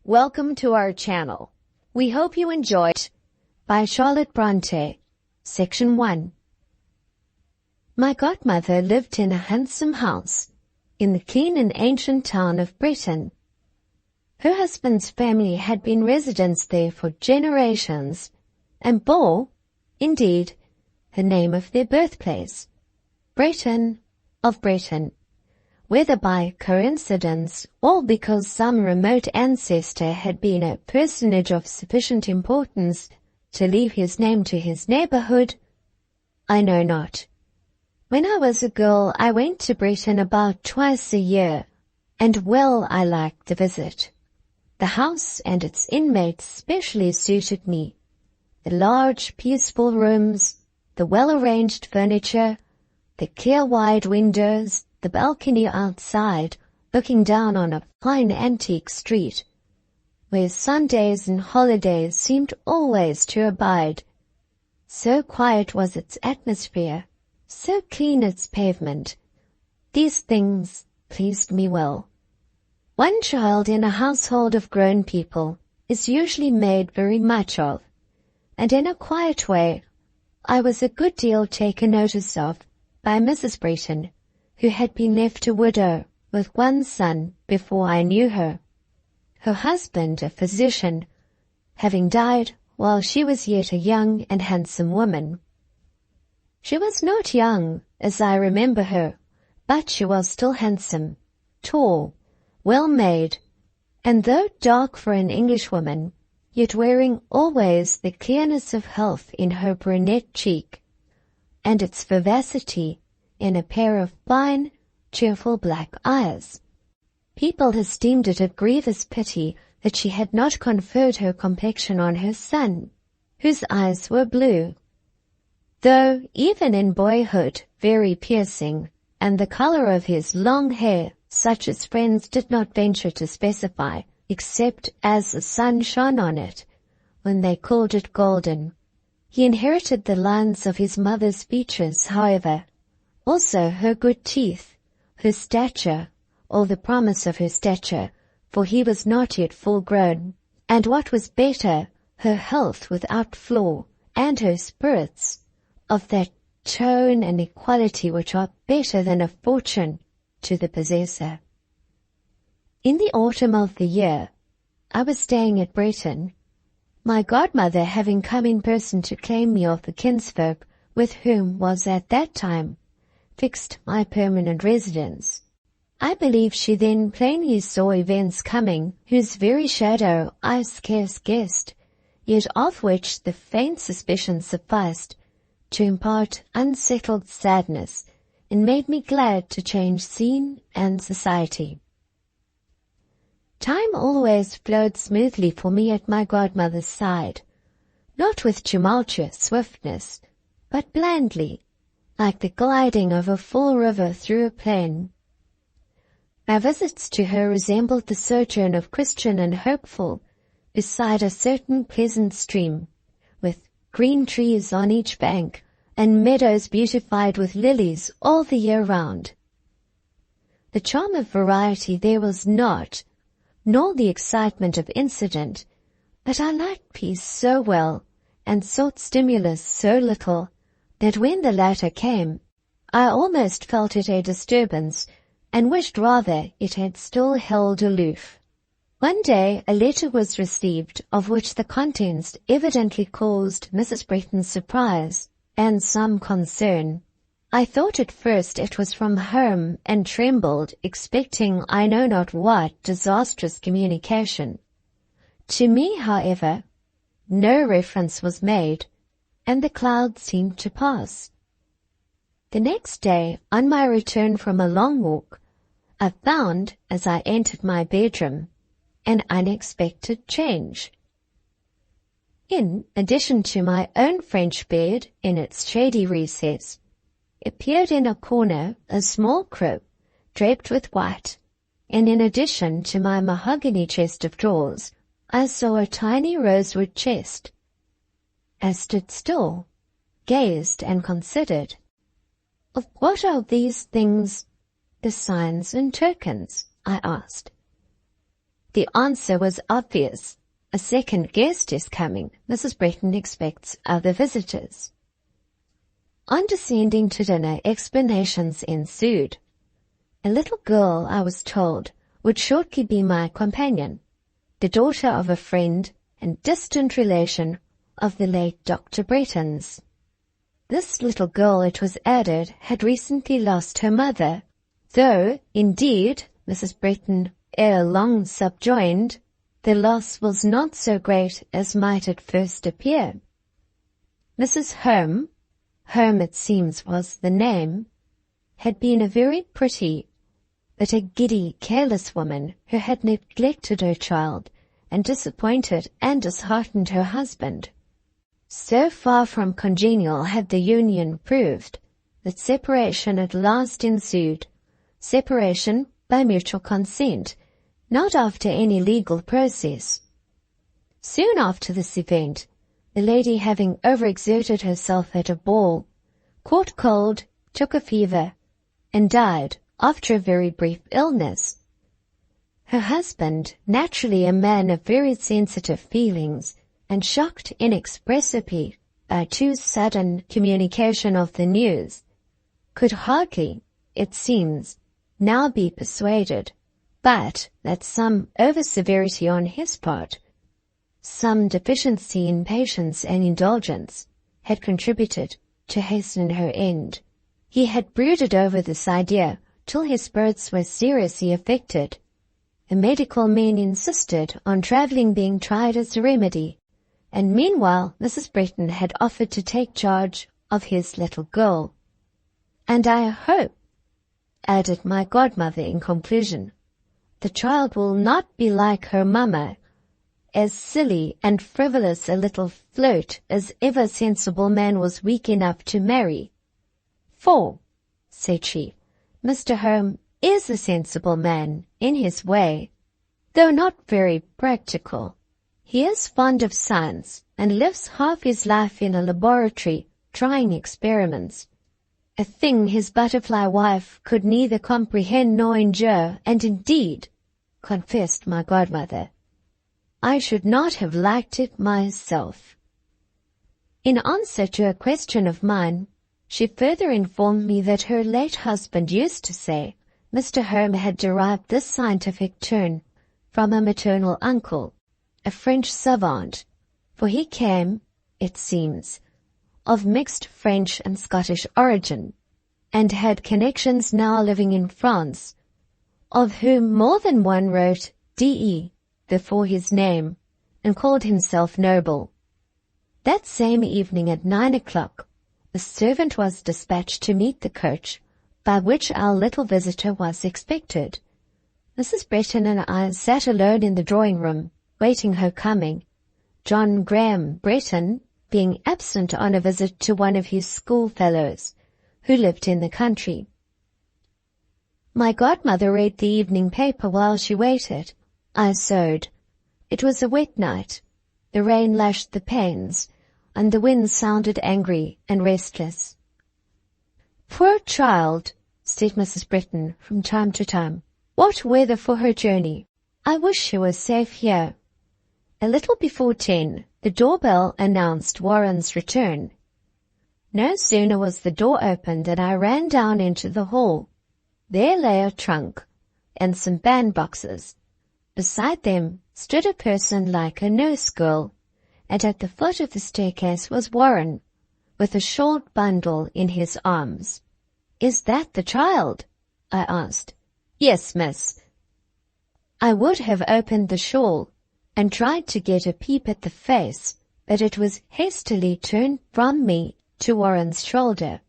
Welcome to our channel. We hope you enjoyed by Charlotte Brontë, Section 1. My godmother lived in a handsome house in the clean and ancient town of Britain. Her husband's family had been residents there for generations and bore, indeed, the name of their birthplace, Breton of Breton, whether by coincidence or because some remote ancestor had been a personage of sufficient importance to leave his name to his neighborhood, I know not. When I was a girl, I went to Breton about twice a year, and well I liked the visit. The house and its inmates specially suited me. The large, peaceful rooms, the well-arranged furniture, the clear wide windows, the balcony outside, looking down on a fine antique street, where Sundays and holidays seemed always to abide. So quiet was its atmosphere, so clean its pavement. These things pleased me well. One child in a household of grown people is usually made very much of, and in a quiet way I was a good deal taken notice of by Mrs. Breton, who had been left a widow with one son before I knew her, her husband, a physician, having died while she was yet a young and handsome woman. She was not young, as I remember her, but she was still handsome, tall, well-made, and though dark for an Englishwoman, yet wearing always the clearness of health in her brunette cheek, and its vivacity in a pair of fine, cheerful black eyes. People esteemed it a grievous pity that she had not conferred her complexion on her son, whose eyes were blue, though even in boyhood very piercing, and the color of his long hair such as friends did not venture to specify, except as the sun shone on it, when they called it golden. He inherited the lines of his mother's features, however, also her good teeth, her stature, or the promise of her stature, for he was not yet full grown, and what was better, her health without flaw, and her spirits, of that tone and equality which are better than a fortune to the possessor. In the autumn of the year, I was staying at Breton, my godmother having come in person to claim me of the kinsfolk with whom was at that time fixed my permanent residence. I believe she then plainly saw events coming whose very shadow I scarce guessed, yet of which the faint suspicion sufficed to impart unsettled sadness and made me glad to change scene and society. Time always flowed smoothly for me at my godmother's side, not with tumultuous swiftness, but blandly, like the gliding of a full river through a plain. My visits to her resembled the sojourn of Christian and hopeful beside a certain pleasant stream, with green trees on each bank, and meadows beautified with lilies all the year round. The charm of variety there was not, nor the excitement of incident, but I liked peace so well, and sought stimulus so little, that when the latter came, I almost felt it a disturbance, and wished rather it had still held aloof. One day a letter was received, of which the contents evidently caused Mrs. Breton's surprise and some concern. I thought at first it was from home, and trembled, expecting I know not what disastrous communication. To me, however, no reference was made, and the cloud seemed to pass. The next day, on my return from a long walk, I found, as I entered my bedroom, an unexpected change. In addition to my own French bed in its shady recess, appeared in a corner a small crib draped with white, and in addition to my mahogany chest of drawers, I saw a tiny rosewood chest. I stood still, gazed and considered. Of what are these things the signs and tokens? I asked. The answer was obvious. A second guest is coming. Mrs. Bretton expects other visitors. On descending to dinner, explanations ensued. A little girl, I was told, would shortly be my companion, the daughter of a friend and distant relation of the late Dr. Bretton's. This little girl, it was added, had recently lost her mother, though, indeed, Mrs. Bretton ere long subjoined, the loss was not so great as might at first appear. Mrs. Home it seems was the name, had been a very pretty, but a giddy, careless woman who had neglected her child and disappointed and disheartened her husband. So far from congenial had the union proved that separation at last ensued, separation by mutual consent, not after any legal process. Soon after this event, the lady, having overexerted herself at a ball, caught cold, took a fever, and died after a very brief illness. Her husband, naturally a man of very sensitive feelings, and shocked inexpressibly by too sudden communication of the news, could hardly, it seems, now be persuaded but that some over-severity on his part, some deficiency in patience and indulgence, had contributed to hasten her end. He had brooded over this idea till his spirits were seriously affected. The medical men insisted on travelling being tried as a remedy, and meanwhile Mrs. Bretton had offered to take charge of his little girl. And I hope, added my godmother in conclusion, the child will not be like her mamma, as silly and frivolous a little flirt as ever sensible man was weak enough to marry. For, said she, Mr. Home is a sensible man in his way, though not very practical. He is fond of science and lives half his life in a laboratory trying experiments, a thing his butterfly wife could neither comprehend nor endure, and indeed, confessed my godmother, I should not have liked it myself. In answer to a question of mine, she further informed me that her late husband used to say Mr. Home had derived this scientific turn from a maternal uncle, a French savant, for he came, it seems, of mixed French and Scottish origin, and had connections now living in France, of whom more than one wrote D.E. before his name, and called himself Noble. That same evening at 9 o'clock, a servant was dispatched to meet the coach, by which our little visitor was expected. Mrs. Bretton and I sat alone in the drawing-room, waiting her coming, John Graham Bretton being absent on a visit to one of his schoolfellows, who lived in the country. My godmother read the evening paper while she waited. I sewed. It was a wet night. The rain lashed the panes, and the wind sounded angry and restless. Poor child, said Mrs. Bretton from time to time. What weather for her journey. I wish she was safe here. A little before 10, the doorbell announced Warren's return. No sooner was the door opened than I ran down into the hall. There lay a trunk and some bandboxes. Beside them stood a person like a nurse girl, and at the foot of the staircase was Warren, with a shawled bundle in his arms. Is that the child? I asked. Yes, miss. I would have opened the shawl and tried to get a peep at the face, but it was hastily turned from me to Warren's shoulder.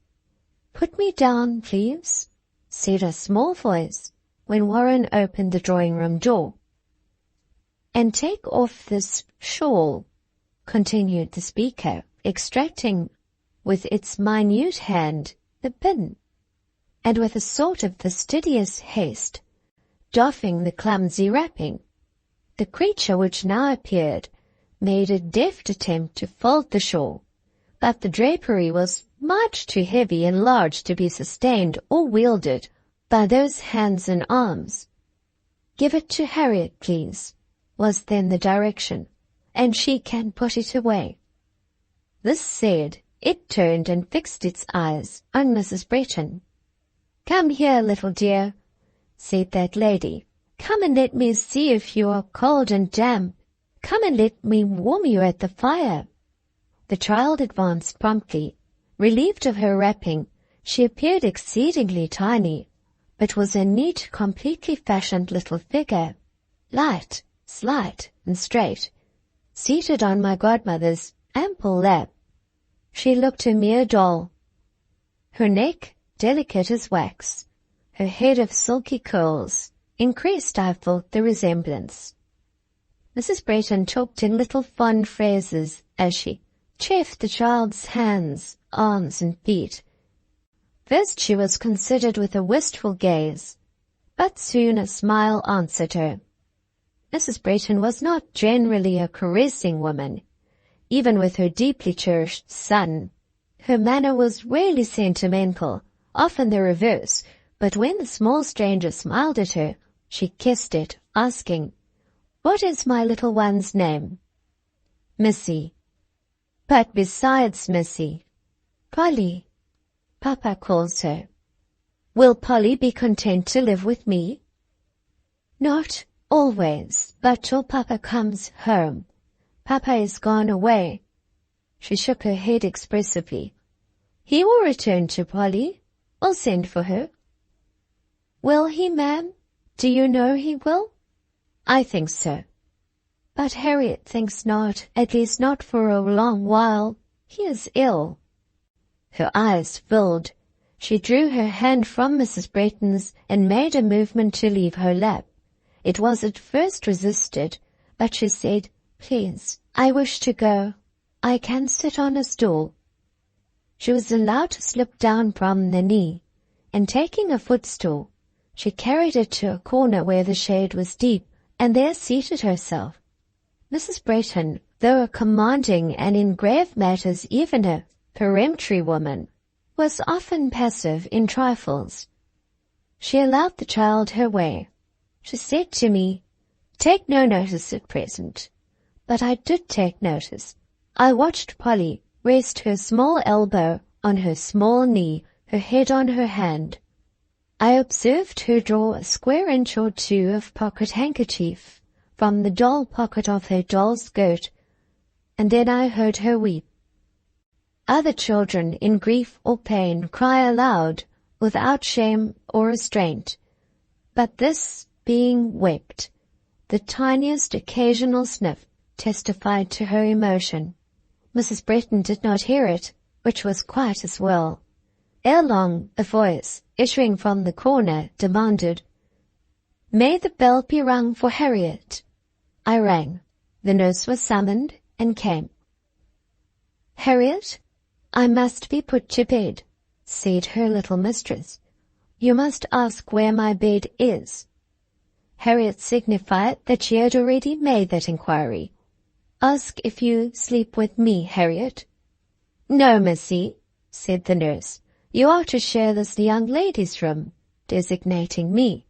Put me down, please, said a small voice when Warren opened the drawing-room door. And take off this shawl, continued the speaker, extracting with its minute hand the pin, and with a sort of fastidious haste, doffing the clumsy wrapping. The creature which now appeared made a deft attempt to fold the shawl, but the drapery was much too heavy and large to be sustained or wielded by those hands and arms. Give it to Harriet, please, was then the direction, and she can put it away. This said, it turned and fixed its eyes on Mrs. Bretton. "Come here, little dear," said that lady. "Come and let me see if you are cold and damp. Come and let me warm you at the fire." The child advanced promptly. Relieved of her wrapping, she appeared exceedingly tiny, but was a neat, completely fashioned little figure, light, slight, and straight, seated on my godmother's ample lap. She looked a mere doll. Her neck, delicate as wax, her head of silky curls, increased, I thought, the resemblance. Mrs. Bretton talked in little fond phrases as she chafed the child's hands, arms, and feet. First she was considered with a wistful gaze, but soon a smile answered her. Mrs. Bretton was not generally a caressing woman. Even with her deeply cherished son, her manner was rarely sentimental, often the reverse, but when the small stranger smiled at her, she kissed it, asking, "What is my little one's name?" "Missy." "But besides Missy, Polly, Papa calls her. Will Polly be content to live with me?" "Not always, but till Papa comes home. Papa is gone away." She shook her head expressively. "He will return to Polly. I'll send for her." "Will he, ma'am? Do you know he will?" "I think so. But Harriet thinks not, at least not for a long while. He is ill." Her eyes filled. She drew her hand from Mrs. Bretton's and made a movement to leave her lap. It was at first resisted, but she said, "Please, I wish to go. I can sit on a stool." She was allowed to slip down from the knee, and taking a footstool, she carried it to a corner where the shade was deep, and there seated herself. Mrs. Bretton, though a commanding and in grave matters even a peremptory woman, was often passive in trifles. She allowed the child her way. She said to me, "Take no notice at present." But I did take notice. I watched Polly rest her small elbow on her small knee, her head on her hand. I observed her draw a square inch or two of pocket handkerchief from the doll pocket of her doll skirt, and then I heard her weep. Other children in grief or pain cry aloud without shame or restraint, but this being wept, the tiniest occasional sniff testified to her emotion. Mrs. Bretton did not hear it, which was quite as well. Ere long, a voice, issuing from the corner, demanded, "May the bell be rung for Harriet?" I rang. The nurse was summoned and came. "Harriet, I must be put to bed," said her little mistress. "You must ask where my bed is." Harriet signified that she had already made that inquiry. "Ask if you sleep with me, Harriet." "No, Missy," said the nurse. "You are to share this young lady's room," designating me.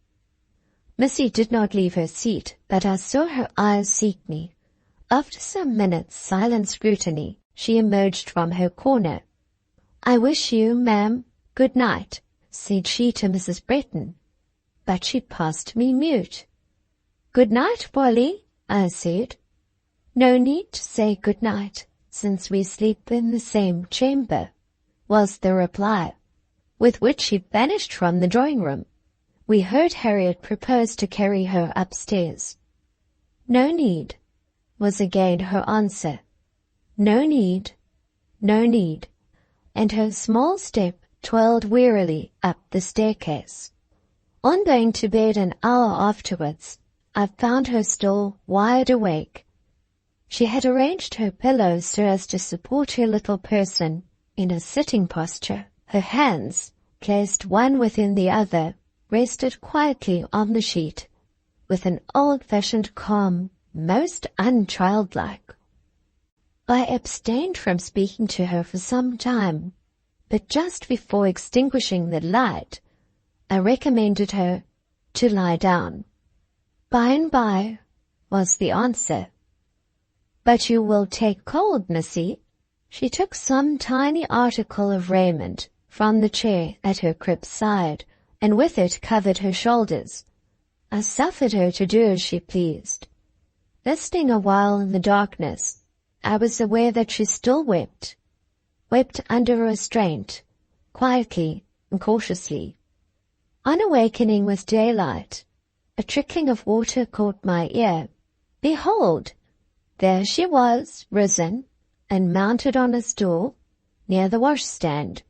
Missy did not leave her seat, but I saw her eyes seek me. After some minutes' silent scrutiny, she emerged from her corner. "I wish you, ma'am, good night," said she to Mrs. Bretton, but she passed me mute. "Good night, Polly," I said. "No need to say good night, since we sleep in the same chamber," was the reply, with which she vanished from the drawing-room. We heard Harriet propose to carry her upstairs. "No need," was again her answer. "No need, no need," and her small step twirled wearily up the staircase. On going to bed an hour afterwards, I found her still wide awake. She had arranged her pillows so as to support her little person in a sitting posture. Her hands, placed one within the other, rested quietly on the sheet, with an old-fashioned calm, most unchildlike. I abstained from speaking to her for some time, but just before extinguishing the light, I recommended her to lie down. By and by, was the answer. But you will take cold, missy. She took some tiny article of raiment from the chair at her crib's side, and with it covered her shoulders. I suffered her to do as she pleased. Listening a while in the darkness, I was aware that she still wept under restraint, quietly and cautiously. On awakening with daylight, a trickling of water caught my ear. Behold, there she was, risen and mounted on a stool near the washstand,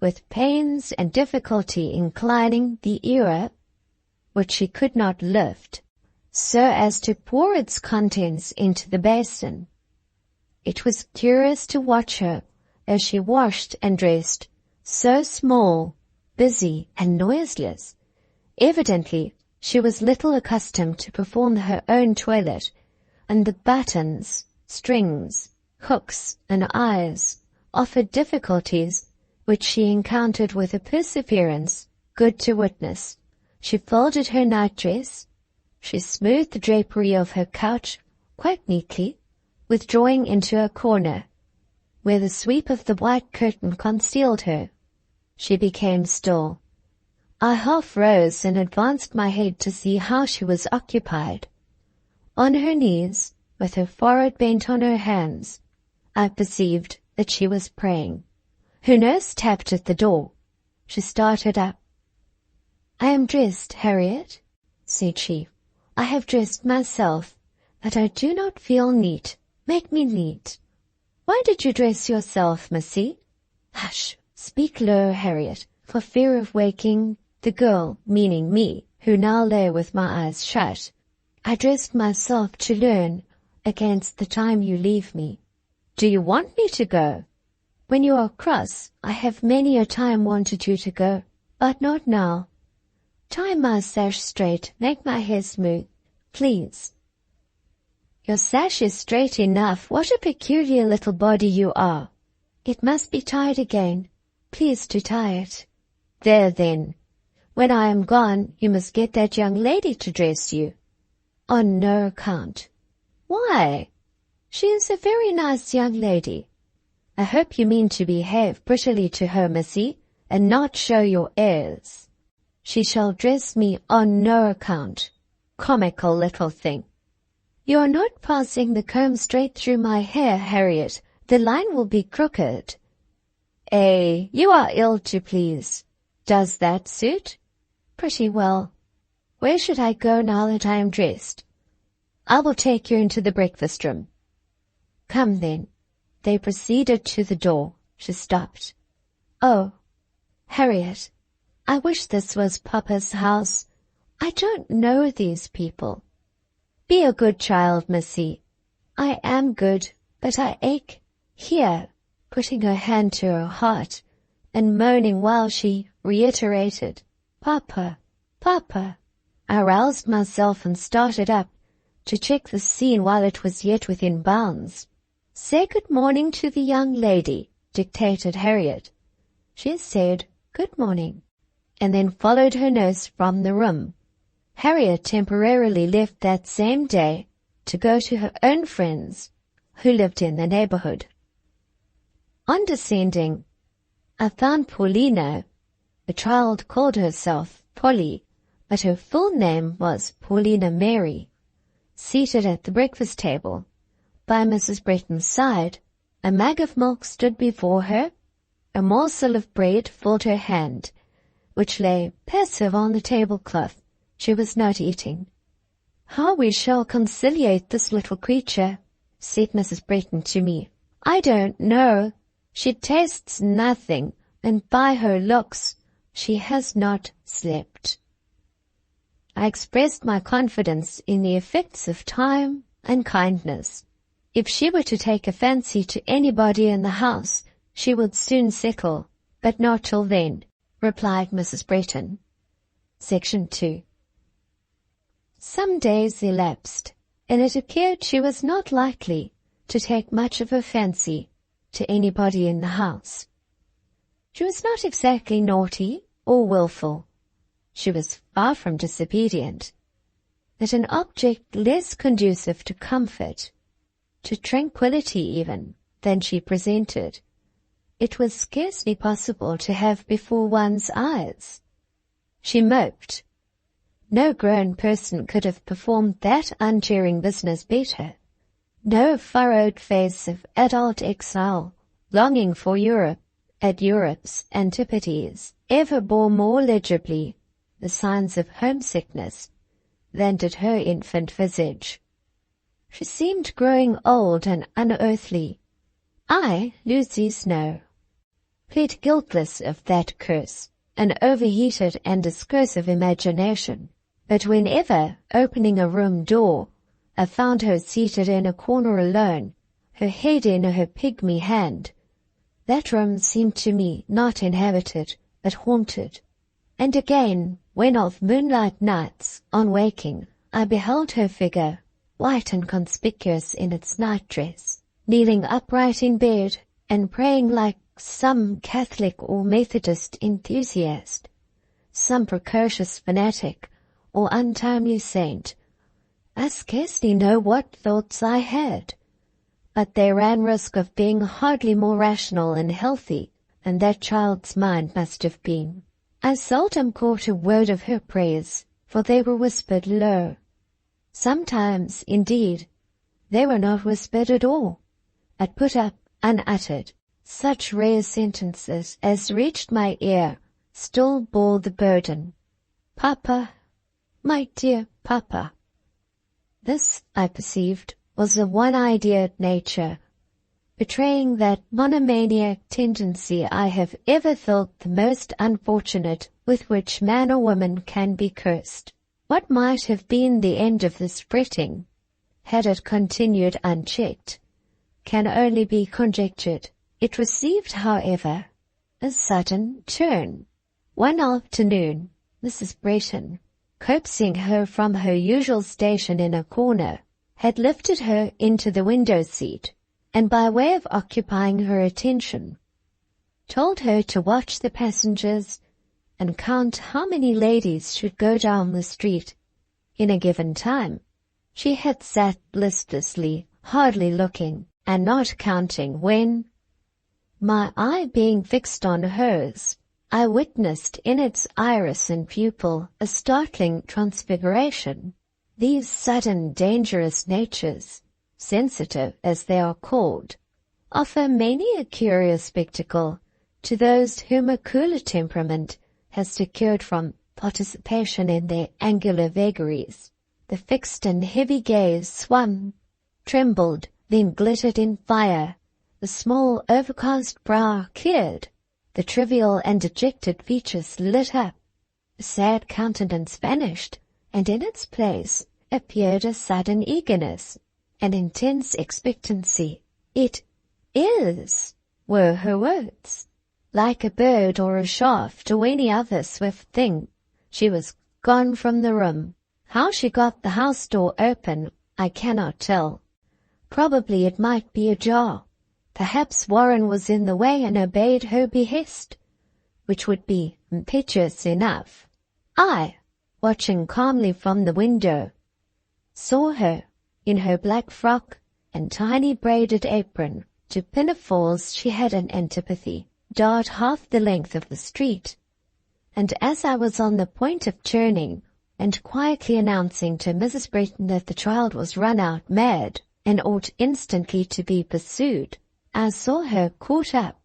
with pains and difficulty inclining the ewer, which she could not lift, so as to pour its contents into the basin. It was curious to watch her as she washed and dressed, so small, busy, and noiseless. Evidently, she was little accustomed to perform her own toilet, and the buttons, strings, hooks, and eyes offered difficulties which she encountered with a perseverance good to witness. She folded her nightdress. She smoothed the drapery of her couch quite neatly, withdrawing into a corner, where the sweep of the white curtain concealed her. She became still. I half rose and advanced my head to see how she was occupied. On her knees, with her forehead bent on her hands, I perceived that she was praying. Her nurse tapped at the door. She started up. "I am dressed, Harriet," said she. "I have dressed myself, but I do not feel neat. Make me neat." "Why did you dress yourself, missy?" "Hush, speak low, Harriet, for fear of waking the girl," meaning me, who now lay with my eyes shut. "I dressed myself to learn against the time you leave me." "Do you want me to go?" "When you are cross, I have many a time wanted you to go, but not now. Tie my sash straight, make my hair smooth, please." "Your sash is straight enough. What a peculiar little body you are." "It must be tied again. Please to tie it." "There then. When I am gone, you must get that young lady to dress you." "On no account." "Why?" "She is a very nice young lady." "I hope you mean to behave prettily to her, missy, and not show your airs." "She shall dress me on no account." "Comical little thing." "You are not passing the comb straight through my hair, Harriet. The line will be crooked." You are ill to please. Does that suit?" "Pretty well. Where should I go now that I am dressed?" "I will take you into the breakfast room." "Come then." They proceeded to the door. She stopped. "Oh, Harriet, I wish this was Papa's house. I don't know these people." "Be a good child, missy." "I am good, but I ache here," putting her hand to her heart and moaning while she reiterated, "Papa, Papa." I roused myself and started up to check the scene while it was yet within bounds. "Say good morning to the young lady," dictated Harriet. She said good morning, and then followed her nurse from the room. Harriet temporarily left that same day to go to her own friends who lived in the neighborhood. On descending, I found Paulina. The child called herself Polly, but her full name was Paulina Mary. Seated at the breakfast table, by Mrs. Bretton's side, a mug of milk stood before her. A morsel of bread filled her hand, which lay passive on the tablecloth. She was not eating. "How we shall conciliate this little creature," said Mrs. Bretton to me. "I don't know. She tastes nothing, and by her looks she has not slept." I expressed my confidence in the effects of time and kindness. If she were to take a fancy to anybody in the house, she would soon settle, but not till then, replied Mrs. Bretton. Section 2. Some days elapsed, and it appeared she was not likely to take much of a fancy to anybody in the house. She was not exactly naughty or wilful. She was far from disobedient. that an object less conducive to comfort, to tranquility even, than she presented, it was scarcely possible to have before one's eyes. She moped. No grown person could have performed that uncheering business better. No furrowed face of adult exile, longing for Europe at Europe's antipodes, ever bore more legibly the signs of homesickness than did her infant visage. She seemed growing old and unearthly. I, Lucy Snowe, pled guiltless of that curse, an overheated and discursive imagination, but whenever, opening a room door, I found her seated in a corner alone, her head in her pygmy hand, that room seemed to me not inhabited, but haunted. And again, when of moonlight nights, on waking, I beheld her figure, white and conspicuous in its night-dress, kneeling upright in bed, and praying like some Catholic or Methodist enthusiast, some precocious fanatic or untimely saint, I scarcely know what thoughts I had, but they ran risk of being hardly more rational and healthy than that child's mind must have been. I seldom caught a word of her praise, for they were whispered low. Sometimes, indeed, they were not whispered at all, but put up unuttered. Such rare sentences as reached my ear still bore the burden. Papa, my dear Papa. This, I perceived, was a one-ideaed nature, betraying that monomaniac tendency I have ever felt the most unfortunate with which man or woman can be cursed. What might have been the end of this fretting, had it continued unchecked, can only be conjectured. It received, however, a sudden turn. One afternoon, Mrs. Bretton, coaxing her from her usual station in a corner, had lifted her into the window seat, and by way of occupying her attention, told her to watch the passengers and count how many ladies should go down the street in a given time. She had sat listlessly, hardly looking, and not counting, when, my eye being fixed on hers, I witnessed in its iris and pupil a startling transfiguration. These sudden, dangerous natures, sensitive as they are called, offer many a curious spectacle to those whom a cooler temperament has secured from participation in their angular vagaries. The fixed and heavy gaze swung, trembled, then glittered in fire. The small overcast brow cleared, the trivial and dejected features lit up, the sad countenance vanished, and in its place appeared a sudden eagerness, an intense expectancy. "It is," were her words. Like a bird or a shaft or any other swift thing, she was gone from the room. How she got the house door open, I cannot tell. Probably it might be ajar. Perhaps Warren was in the way and obeyed her behest, which would be impetuous enough. I, watching calmly from the window, saw her, in her black frock and tiny braided apron, to pinafores she had an antipathy, dart half the length of the street, and as I was on the point of turning and quietly announcing to Mrs. Bretton that the child was run out mad and ought instantly to be pursued, I saw her caught up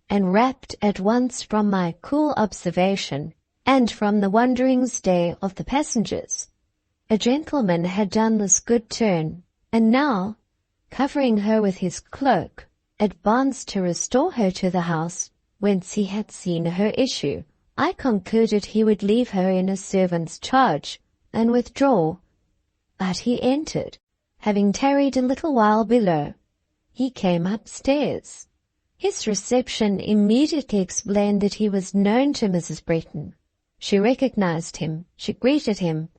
and rapt at once from my cool observation and from the wondering stare of the passengers. A gentleman had done this good turn, and now, covering her with his cloak, advanced to restore her to the house whence he had seen her issue. I concluded he would leave her in a servant's charge and withdraw, but he entered, having tarried a little while below. He came upstairs. His reception immediately explained that he was known to Mrs. Bretton. She recognized him, she greeted him,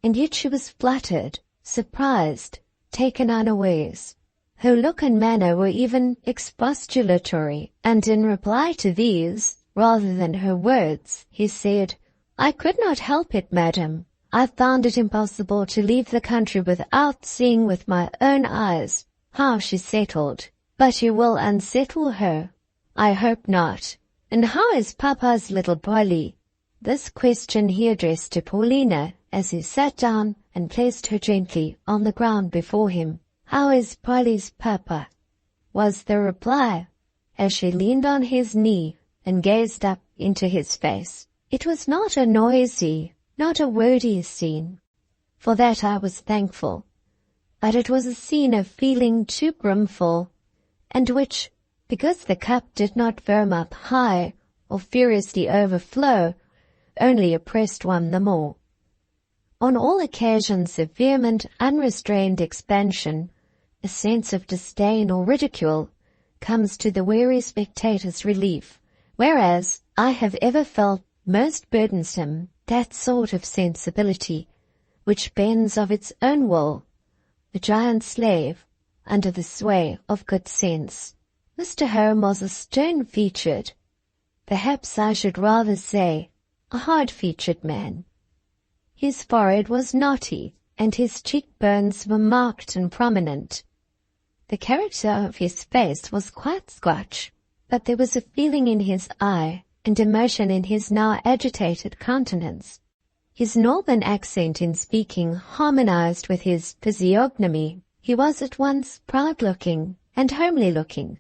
and yet she was fluttered, surprised, taken unawares. Her look and manner were even expostulatory, and in reply to these, rather than her words, he said, "I could not help it, madam. I found it impossible to leave the country without seeing with my own eyes how she settled. But you will unsettle her. I hope not. And how is Papa's little Polly? This question he addressed to Paulina as he sat down and placed her gently on the ground before him. How is Polly's Papa? Was the reply, as she leaned on his knee and gazed up into his face. It was not a noisy, not a wordy scene. For that I was thankful. But it was a scene of feeling too brimful, and which, because the cup did not foam up high or furiously overflow, only oppressed one the more. On all occasions of vehement, unrestrained expansion, a sense of disdain or ridicule comes to the weary spectator's relief, whereas I have ever felt most burdensome that sort of sensibility which bends of its own will, a giant slave under the sway of good sense. Mr. Home was a stern-featured, perhaps I should rather say, a hard-featured man. His forehead was knotty, and his cheekbones were marked and prominent. The character of his face was quite Scotch, but there was a feeling in his eye and emotion in his now agitated countenance. His northern accent in speaking harmonized with his physiognomy. He was at once proud-looking and homely-looking.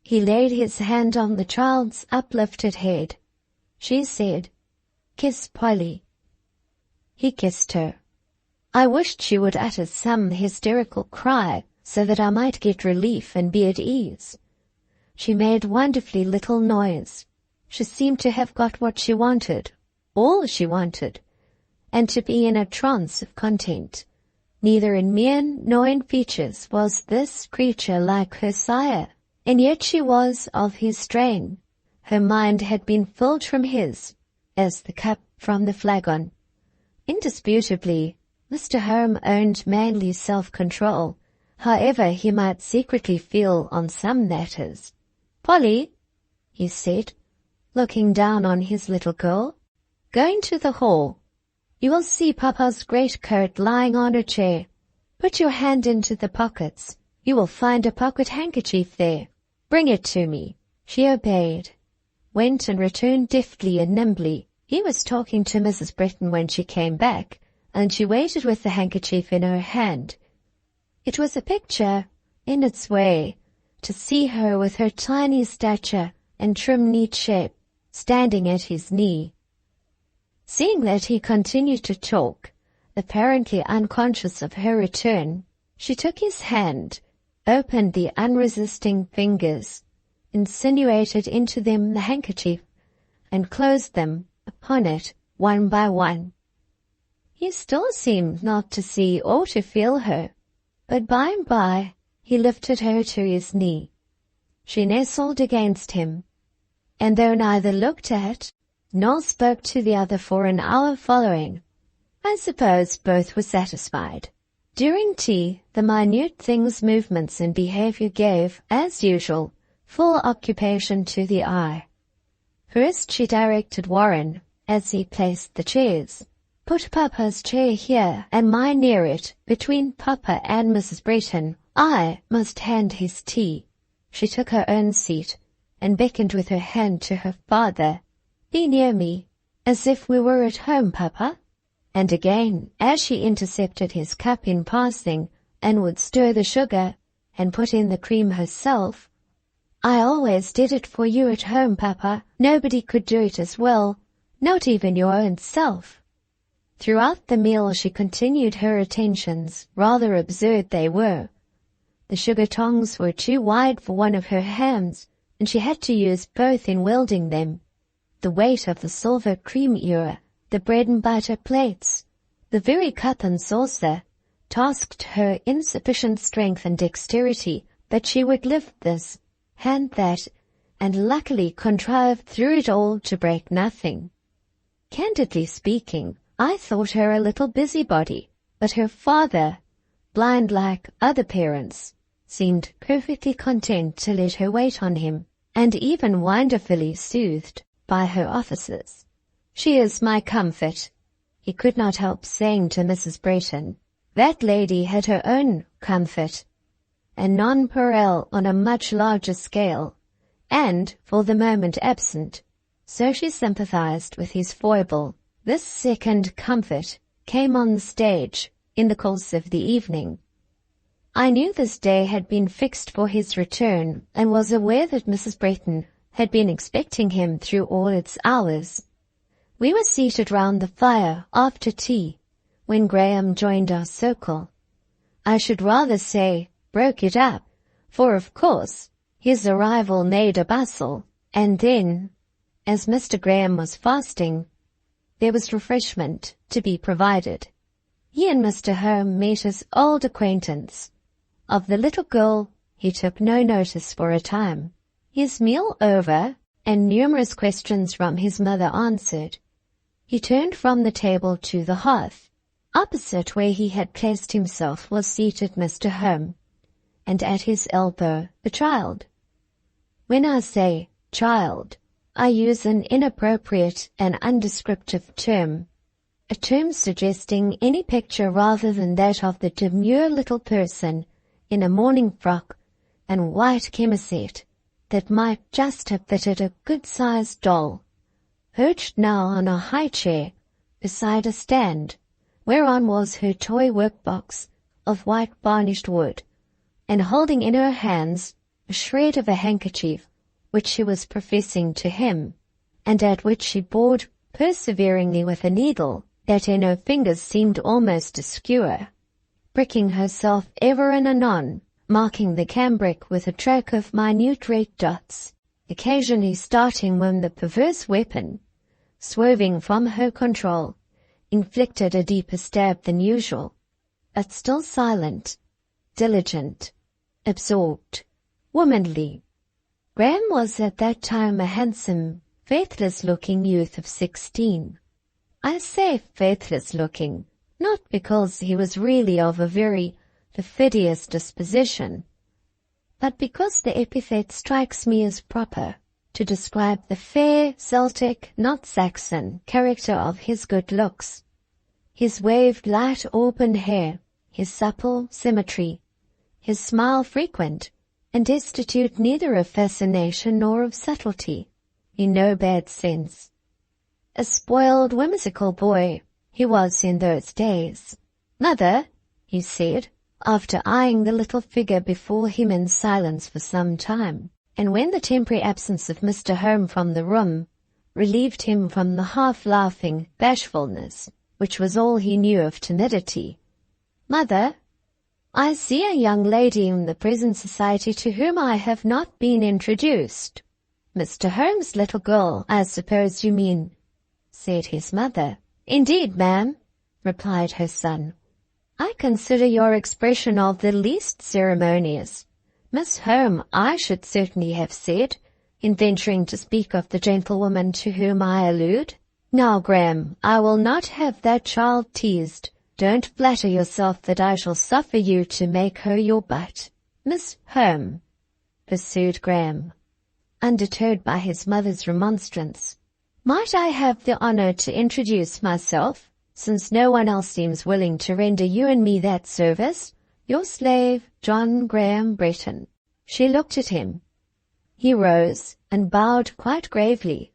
He laid his hand on the child's uplifted head. She said, "Kiss Polly." He kissed her. I wished she would utter some hysterical cry so that I might get relief and be at ease. She made wonderfully little noise. She seemed to have got what she wanted, all she wanted, and to be in a trance of content. Neither in mien nor in features was this creature like her sire, and yet she was of his strain. Her mind had been filled from his, as the cup from the flagon. Indisputably, Mr. Home owned manly self-control, however he might secretly feel on some matters. "Polly," he said, looking down on his little girl, "go into the hall. You will see Papa's greatcoat lying on a chair. Put your hand into the pockets. You will find a pocket handkerchief there. Bring it to me." She obeyed, went and returned deftly and nimbly. He was talking to Mrs. Bretton when she came back, and she waited with the handkerchief in her hand. It was a picture, in its way, to see her with her tiny stature and trim neat shape, standing at his knee. Seeing that he continued to talk, apparently unconscious of her return, she took his hand, opened the unresisting fingers, insinuated into them the handkerchief, and closed them upon it one by one. He still seemed not to see or to feel her, but by and by he lifted her to his knee. She nestled against him, and though neither looked at nor spoke to the other for an hour following, I suppose both were satisfied. During tea, the minute things, movements, and behavior gave, as usual, full occupation to the eye. First she directed Warren, as he placed the chairs. "Put Papa's chair here and mine near it, between Papa and Mrs. Bretton. I must hand his tea." She took her own seat and beckoned with her hand to her father. "Be near me, as if we were at home, Papa." And again, as she intercepted his cup in passing and would stir the sugar and put in the cream herself, "I always did it for you at home, Papa. Nobody could do it as well, not even your own self." Throughout the meal she continued her attentions, rather absurd they were. The sugar tongs were too wide for one of her hands, and she had to use both in wielding them. The weight of the silver cream ewer, the bread and butter plates, the very cup and saucer, tasked her insufficient strength and dexterity, but she would lift this, hand that, and luckily contrived through it all to break nothing. Candidly speaking, I thought her a little busybody, but her father, blind like other parents, seemed perfectly content to let her wait on him, and even wonderfully soothed by her offices. "She is my comfort," he could not help saying to Mrs. Brayton. That lady had her own comfort, and nonpareil on a much larger scale, and, for the moment, absent. So she sympathized with his foible. This second comfort came on the stage in the course of the evening. I knew this day had been fixed for his return, and was aware that Mrs. Brayton had been expecting him through all its hours. We were seated round the fire after tea, when Graham joined our circle. I should rather say broke it up, for of course his arrival made a bustle, and then, as Mr. Graham was fasting, there was refreshment to be provided. He and Mr. Home met his old acquaintance. Of the little girl he took no notice for a time. His meal over, and numerous questions from his mother answered, he turned from the table to the hearth. Opposite where he had placed himself was seated Mr. Home, and at his elbow the child. When I say child, I use an inappropriate and undescriptive term, a term suggesting any picture rather than that of the demure little person in a morning frock and white chemisette that might just have fitted a good-sized doll, perched now on a high chair beside a stand, whereon was her toy workbox of white varnished wood, and holding in her hands a shred of a handkerchief which she was professing to him, and at which she bored perseveringly with a needle that in her fingers seemed almost to skewer, pricking herself ever and anon, marking the cambric with a track of minute red dots, occasionally starting when the perverse weapon, swerving from her control, inflicted a deeper stab than usual, but still silent, diligent, absorbed, womanly. Graham was at that time a handsome, faithless-looking youth of 16. I say faithless-looking, not because he was really of a very perfidious disposition, but because the epithet strikes me as proper to describe the fair, Celtic, not Saxon, character of his good looks. His waved light auburn hair, his supple symmetry, his smile frequent, and destitute neither of fascination nor of subtlety, in no bad sense. A spoiled, whimsical boy he was in those days. "Mother," he said, after eyeing the little figure before him in silence for some time, and when the temporary absence of Mr. Home from the room relieved him from the half-laughing bashfulness which was all he knew of timidity. "Mother, I see a young lady in the present society to whom I have not been introduced." "Mr. Home's little girl, I suppose you mean," said his mother. "Indeed, ma'am," replied her son, "I consider your expression of the least ceremonious. Miss Home, I should certainly have said, in venturing to speak of the gentlewoman to whom I allude. Now, Graham, I will not have that child teased. Don't flatter yourself that I shall suffer you to make her your butt." "Miss Home," pursued Graham, undeterred by his mother's remonstrance, "might I have the honor to introduce myself, since no one else seems willing to render you and me that service? Your slave, John Graham Bretton." She looked at him. He rose and bowed quite gravely.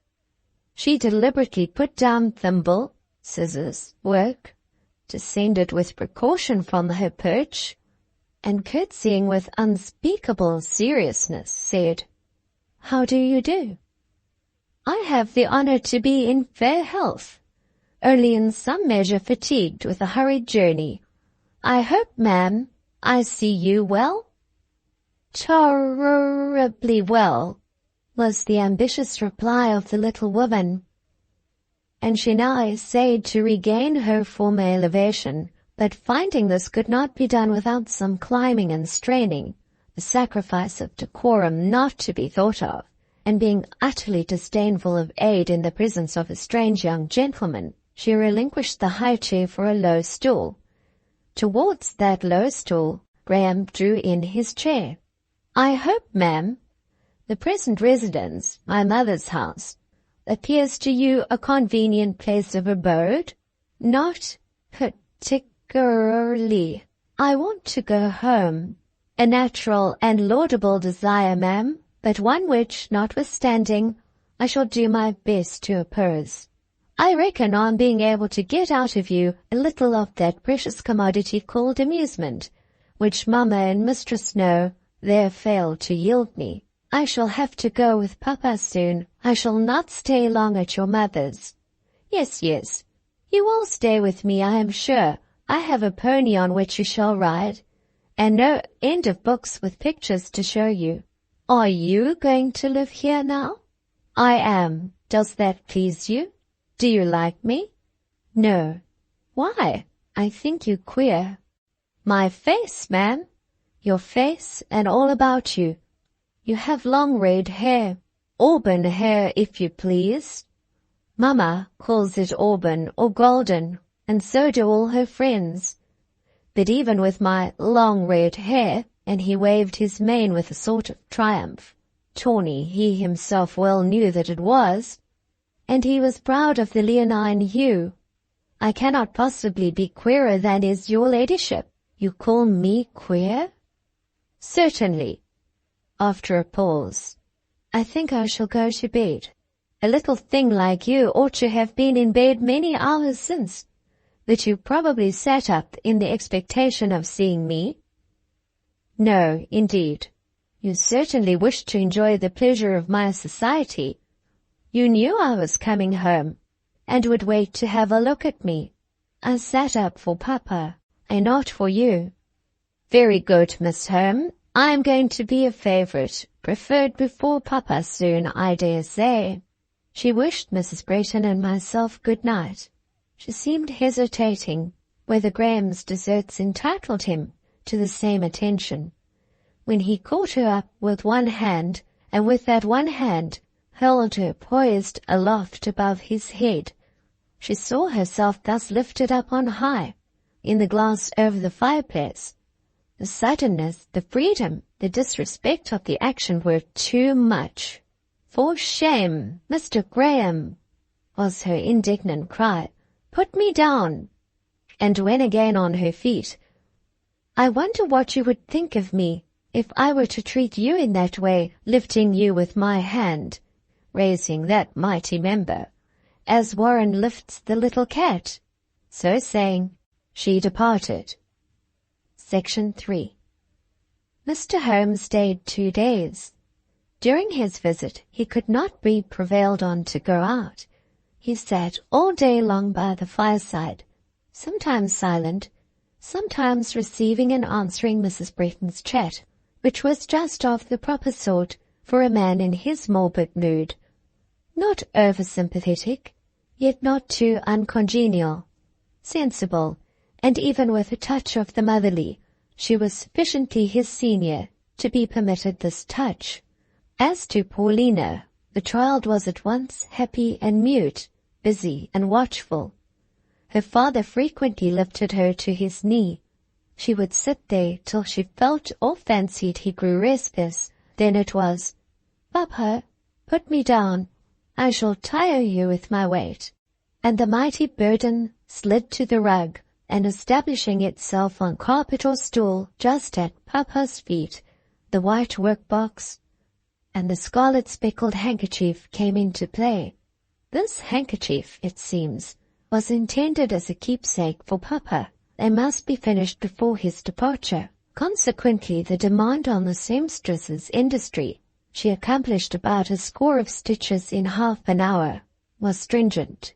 She deliberately put down thimble, scissors, work, descended with precaution from her perch, and curtsying with unspeakable seriousness, said, "How do you do? I have the honor to be in fair health, only in some measure fatigued with a hurried journey. I hope, ma'am, I see you well?" "Tolerably well," was the ambitious reply of the little woman, and she now essayed to regain her former elevation, but finding this could not be done without some climbing and straining, a sacrifice of decorum not to be thought of, and being utterly disdainful of aid in the presence of a strange young gentleman, she relinquished the high chair for a low stool. Towards that low stool Graham drew in his chair. "I hope, ma'am, the present residence, my mother's house, appears to you a convenient place of abode?" Not particularly. I want to go home. A natural and laudable desire, ma'am, but one which, notwithstanding, I shall do my best to oppose. I reckon on being able to get out of you a little of that precious commodity called amusement, which Mamma and Mistress Snowe there failed to yield me. I shall have to go with Papa soon. I shall not stay long at your mother's. Yes, yes, you will stay with me, I am sure. I have a pony on which you shall ride, and no end of books with pictures to show you. Are you going to live here now? I am. Does that please you? Do you like me? No. Why? I think you queer. My face, ma'am. Your face and all about you. You have long red hair. Auburn hair, if you please. Mamma calls it auburn or golden, and so do all her friends. But even with my long red hair, and he waved his mane with a sort of triumph, tawny he himself well knew that it was, and he was proud of the leonine hue. I cannot possibly be queerer than is your ladyship. You call me queer? Certainly. After a pause, I think I shall go to bed. A little thing like you ought to have been in bed many hours since, but you probably sat up in the expectation of seeing me. No, indeed. You certainly wished to enjoy the pleasure of my society. You knew I was coming home, and would wait to have a look at me. I sat up for Papa, and not for you. Very good, Miss Home. I am going to be a favourite, preferred before Papa soon, I dare say. She wished Mrs. Brayton and myself good night. She seemed hesitating whether Graham's deserts entitled him to the same attention, when he caught her up with one hand, and with that one hand held her poised aloft above his head. She saw herself thus lifted up on high, in the glass over the fireplace. The suddenness, the freedom, the disrespect of the action were too much. For shame, Mr. Graham, was her indignant cry. Put me down. And when again on her feet, I wonder what you would think of me if I were to treat you in that way, lifting you with my hand, raising that mighty member, as Warren lifts the little cat. So saying, she departed. Section 3. Mr. Holmes stayed 2 days. During his visit, he could not be prevailed on to go out. He sat all day long by the fireside, sometimes silent, sometimes receiving and answering Mrs. Brayton's chat, which was just of the proper sort for a man in his morbid mood, not over-sympathetic, yet not too uncongenial, sensible, and even with a touch of the motherly. She was sufficiently his senior to be permitted this touch. As to Paulina, the child was at once happy and mute, busy and watchful. Her father frequently lifted her to his knee. She would sit there till she felt or fancied he grew restless. Then it was, "Papa, put me down. I shall tire you with my weight." And the mighty burden slid to the rug, and establishing itself on carpet or stool just at Papa's feet, the white work-box and the scarlet speckled handkerchief came into play. This handkerchief, it seems, was intended as a keepsake for Papa, and must be finished before his departure. Consequently, the demand on the seamstress's industry, she accomplished about a score of stitches in half an hour, was stringent.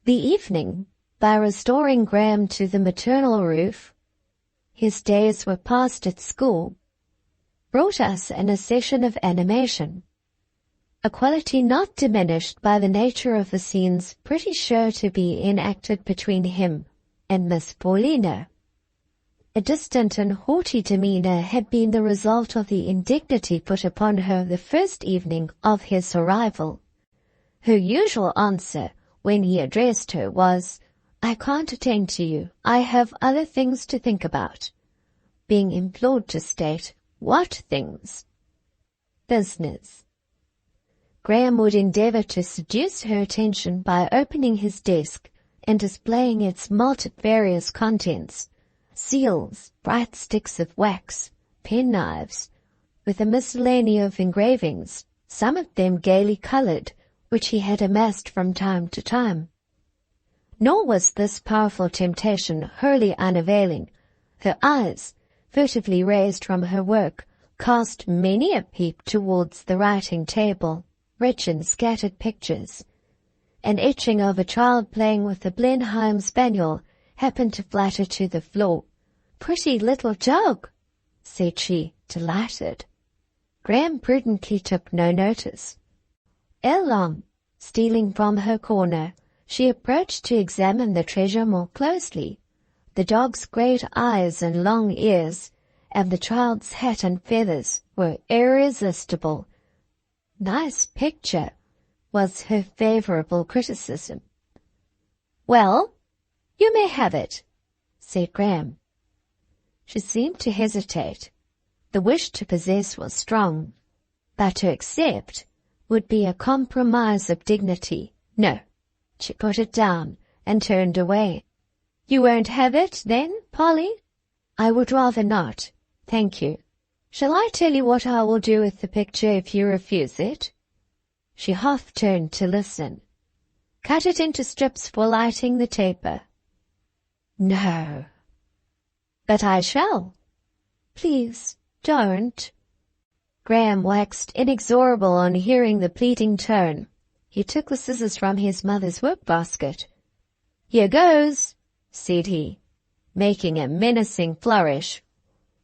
The evening, by restoring Graham to the maternal roof, his days were passed at school, brought us an accession of animation, a quality not diminished by the nature of the scenes pretty sure to be enacted between him and Miss Paulina. A distant and haughty demeanour had been the result of the indignity put upon her the first evening of his arrival. Her usual answer, when he addressed her, was, "I can't attend to you. I have other things to think about," being implored to state what things. Business. Graham would endeavour to seduce her attention by opening his desk and displaying its multifarious contents, seals, bright sticks of wax, penknives, with a miscellany of engravings, some of them gaily coloured, which he had amassed from time to time. Nor was this powerful temptation wholly unavailing. Her eyes, furtively raised from her work, cast many a peep towards the writing-table, rich in scattered pictures. An etching of a child playing with a Blenheim spaniel happened to flatter to the floor. "Pretty little dog," said she, delighted. Graham prudently took no notice. Ere long, stealing from her corner, she approached to examine the treasure more closely. The dog's great eyes and long ears, and the child's hat and feathers were irresistible. "Nice picture," was her favourable criticism. "Well, you may have it," said Graham. She seemed to hesitate. The wish to possess was strong, but to accept would be a compromise of dignity. No, she put it down and turned away. "You won't have it, then, Polly?" "I would rather not, thank you. Shall I tell you what I will do with the picture if you refuse it?" She half turned to listen. "Cut it into strips for lighting the taper." "No." "But I shall." "Please, don't." Graham waxed inexorable on hearing the pleading tone. He took the scissors from his mother's work-basket. "Here goes," said he, making a menacing flourish,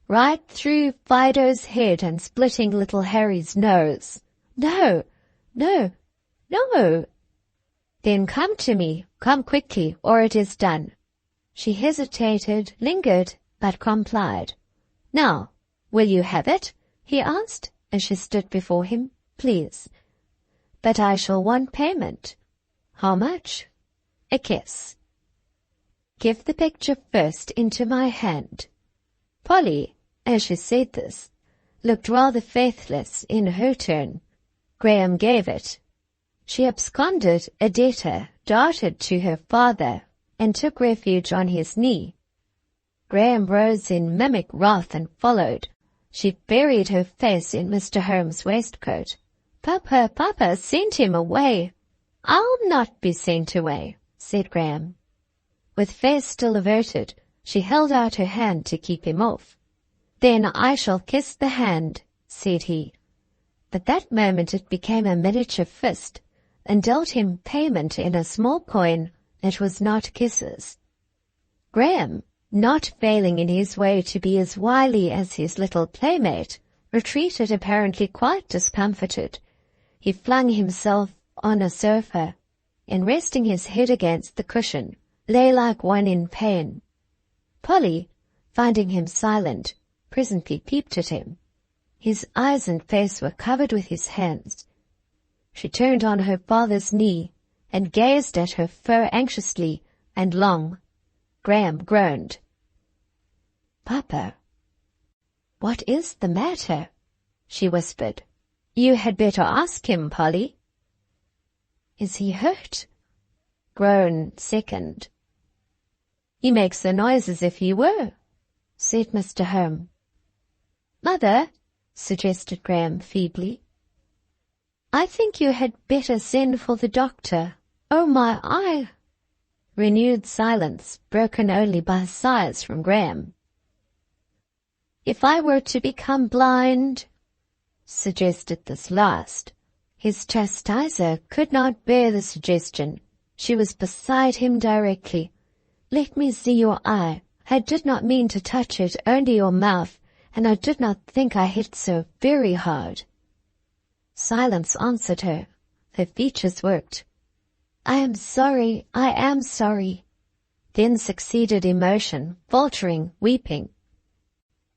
"right through Fido's head and splitting little Harry's nose. No, no, no." "Then come to me, come quickly, or it is done." She hesitated, lingered, but complied. "Now, will you have it?" he asked, as she stood before him. "Please." "But I shall want payment." "How much?" "A kiss." "Give the picture first into my hand." Polly, as she said this, looked rather faithless in her turn. Graham gave it. She absconded a debtor, darted to her father, and took refuge on his knee. Graham rose in mimic wrath and followed. She buried her face in Mr. Holmes' waistcoat. "Papa, Papa, send him away." "I'll not be sent away," said Graham. With face still averted, she held out her hand to keep him off. "Then I shall kiss the hand," said he. But that moment it became a miniature fist, and dealt him payment in a small coin that was not kisses. Graham, not failing in his way to be as wily as his little playmate, retreated apparently quite discomfited. He flung himself on a sofa, and resting his head against the cushion, lay like one in pain. Polly, finding him silent, presently peeped at him. His eyes and face were covered with his hands. She turned on her father's knee, and gazed at her fur anxiously and long. Graham groaned. "Papa, what is the matter?" she whispered. "You had better ask him, Polly." "Is he hurt?" Groan second. "He makes a noise as if he were," said Mr. Holmes. "Mother," suggested Graham feebly, "I think you had better send for the doctor. Oh, my eye!" Renewed silence, broken only by sighs from Graham. "If I were to become blind," suggested this last. His chastiser could not bear the suggestion. She was beside him directly. "Let me see your eye. I did not mean to touch it, only your mouth, and I did not think I hit so very hard." Silence answered her. Her features worked. "I am sorry, I am sorry." Then succeeded emotion, faltering, weeping.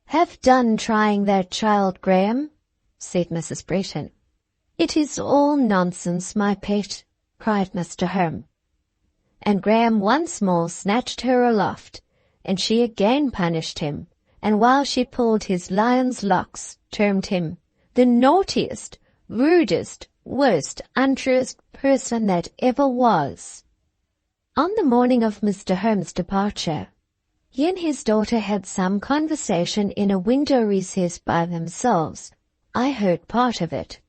"Have done trying that child, Graham," said Mrs. Bretton. "It is all nonsense, my pet," cried Mr. Holmes. And Graham once more snatched her aloft, and she again punished him, and while she pulled his lion's locks, termed him the naughtiest, rudest, worst, untruest person that ever was. On the morning of Mr. Holmes' departure, he and his daughter had some conversation in a window recess by themselves. I heard part of it.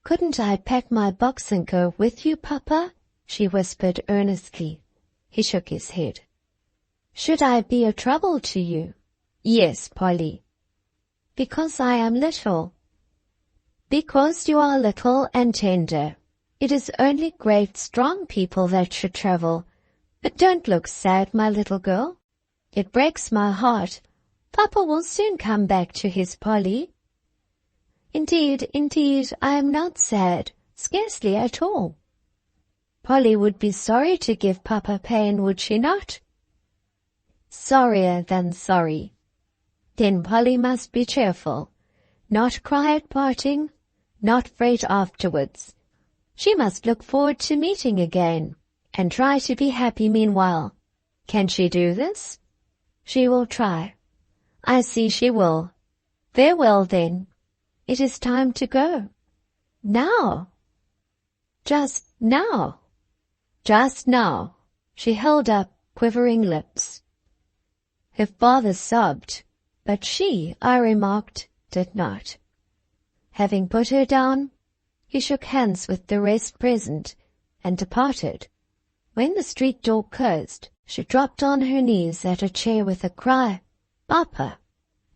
"Couldn't I pack my box and go with you, Papa?" she whispered earnestly. He shook his head. "Should I be a trouble to you?" "Yes, Polly." "Because I am little?" "Because you are little and tender. It is only great, strong people that should travel. But don't look sad, my little girl. It breaks my heart. Papa will soon come back to his Polly." Indeed, I am not sad, scarcely at all." "Polly would be sorry to give Papa pain, would she not?" "Sorrier than sorry." "Then Polly must be cheerful, not cry at parting, not fret afterwards. She must look forward to meeting again, and try to be happy meanwhile. Can she do this?" "She will try." "I see she will. Farewell, then. It is time to go." "Now?" "Just now." "Just now." She held up quivering lips. Her father sobbed, but she, I remarked, did not. Having put her down, he shook hands with the rest present and departed. When the street door closed, she dropped on her knees at a chair with a cry, "Papa!"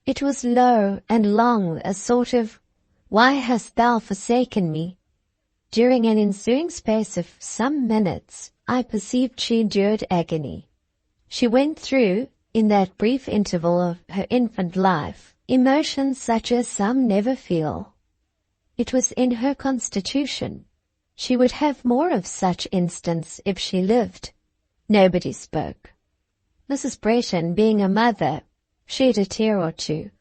It was low and long, a sort of, "Why hast thou forsaken me?" During an ensuing space of some minutes, I perceived she endured agony. She went through, in that brief interval of her infant life, emotions such as some never feel. It was in her constitution. She would have more of such instants if she lived. Nobody spoke. Mrs. Brayton, being a mother, shed a tear or two.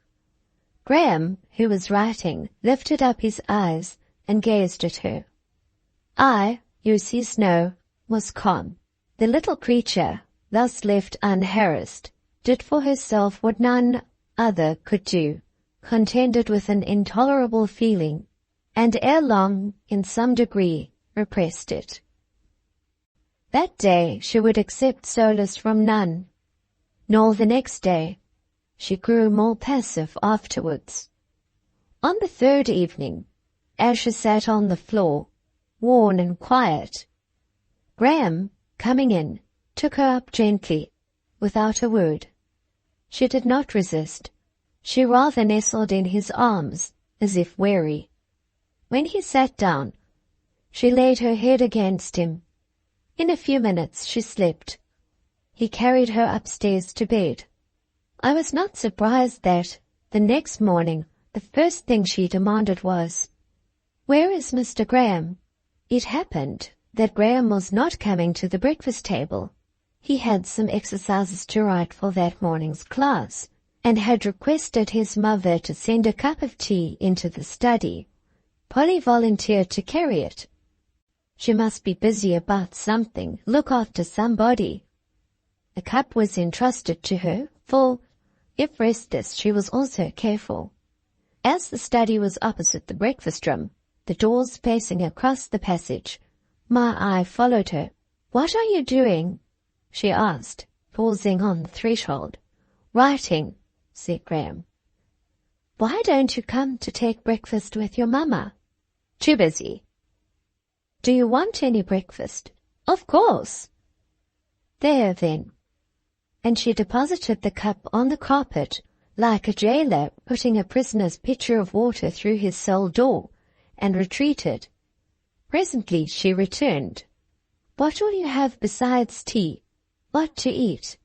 Graham, who was writing, lifted up his eyes and gazed at her. I, Lucy Snowe, was calm. The little creature, thus left unharassed, did for herself what none other could do, contended with an intolerable feeling, and ere long, in some degree, repressed it. That day she would accept solace from none, nor the next day. She grew more passive afterwards. On the third evening, as she sat on the floor, worn and quiet, Graham, coming in, took her up gently, without a word. She did not resist. She rather nestled in his arms, as if weary. When he sat down, she laid her head against him. In a few minutes she slept. He carried her upstairs to bed. I was not surprised that, the next morning, the first thing she demanded was, "Where is Mr. Graham?" It happened that Graham was not coming to the breakfast table. He had some exercises to write for that morning's class, and had requested his mother to send a cup of tea into the study. Polly volunteered to carry it. She must be busy about something, look after somebody. A cup was entrusted to her, for, if restless, she was also careful. As the study was opposite the breakfast room, the doors facing across the passage, my eye followed her. "What are you doing?" she asked, pausing on the threshold. "Writing," said Graham. "Why don't you come to take breakfast with your mamma?" "Too busy." "Do you want any breakfast?" "Of course." "There, then." And she deposited the cup on the carpet, like a jailer putting a prisoner's pitcher of water through his cell door, and retreated. Presently she returned. "What will you have besides tea? What to eat?"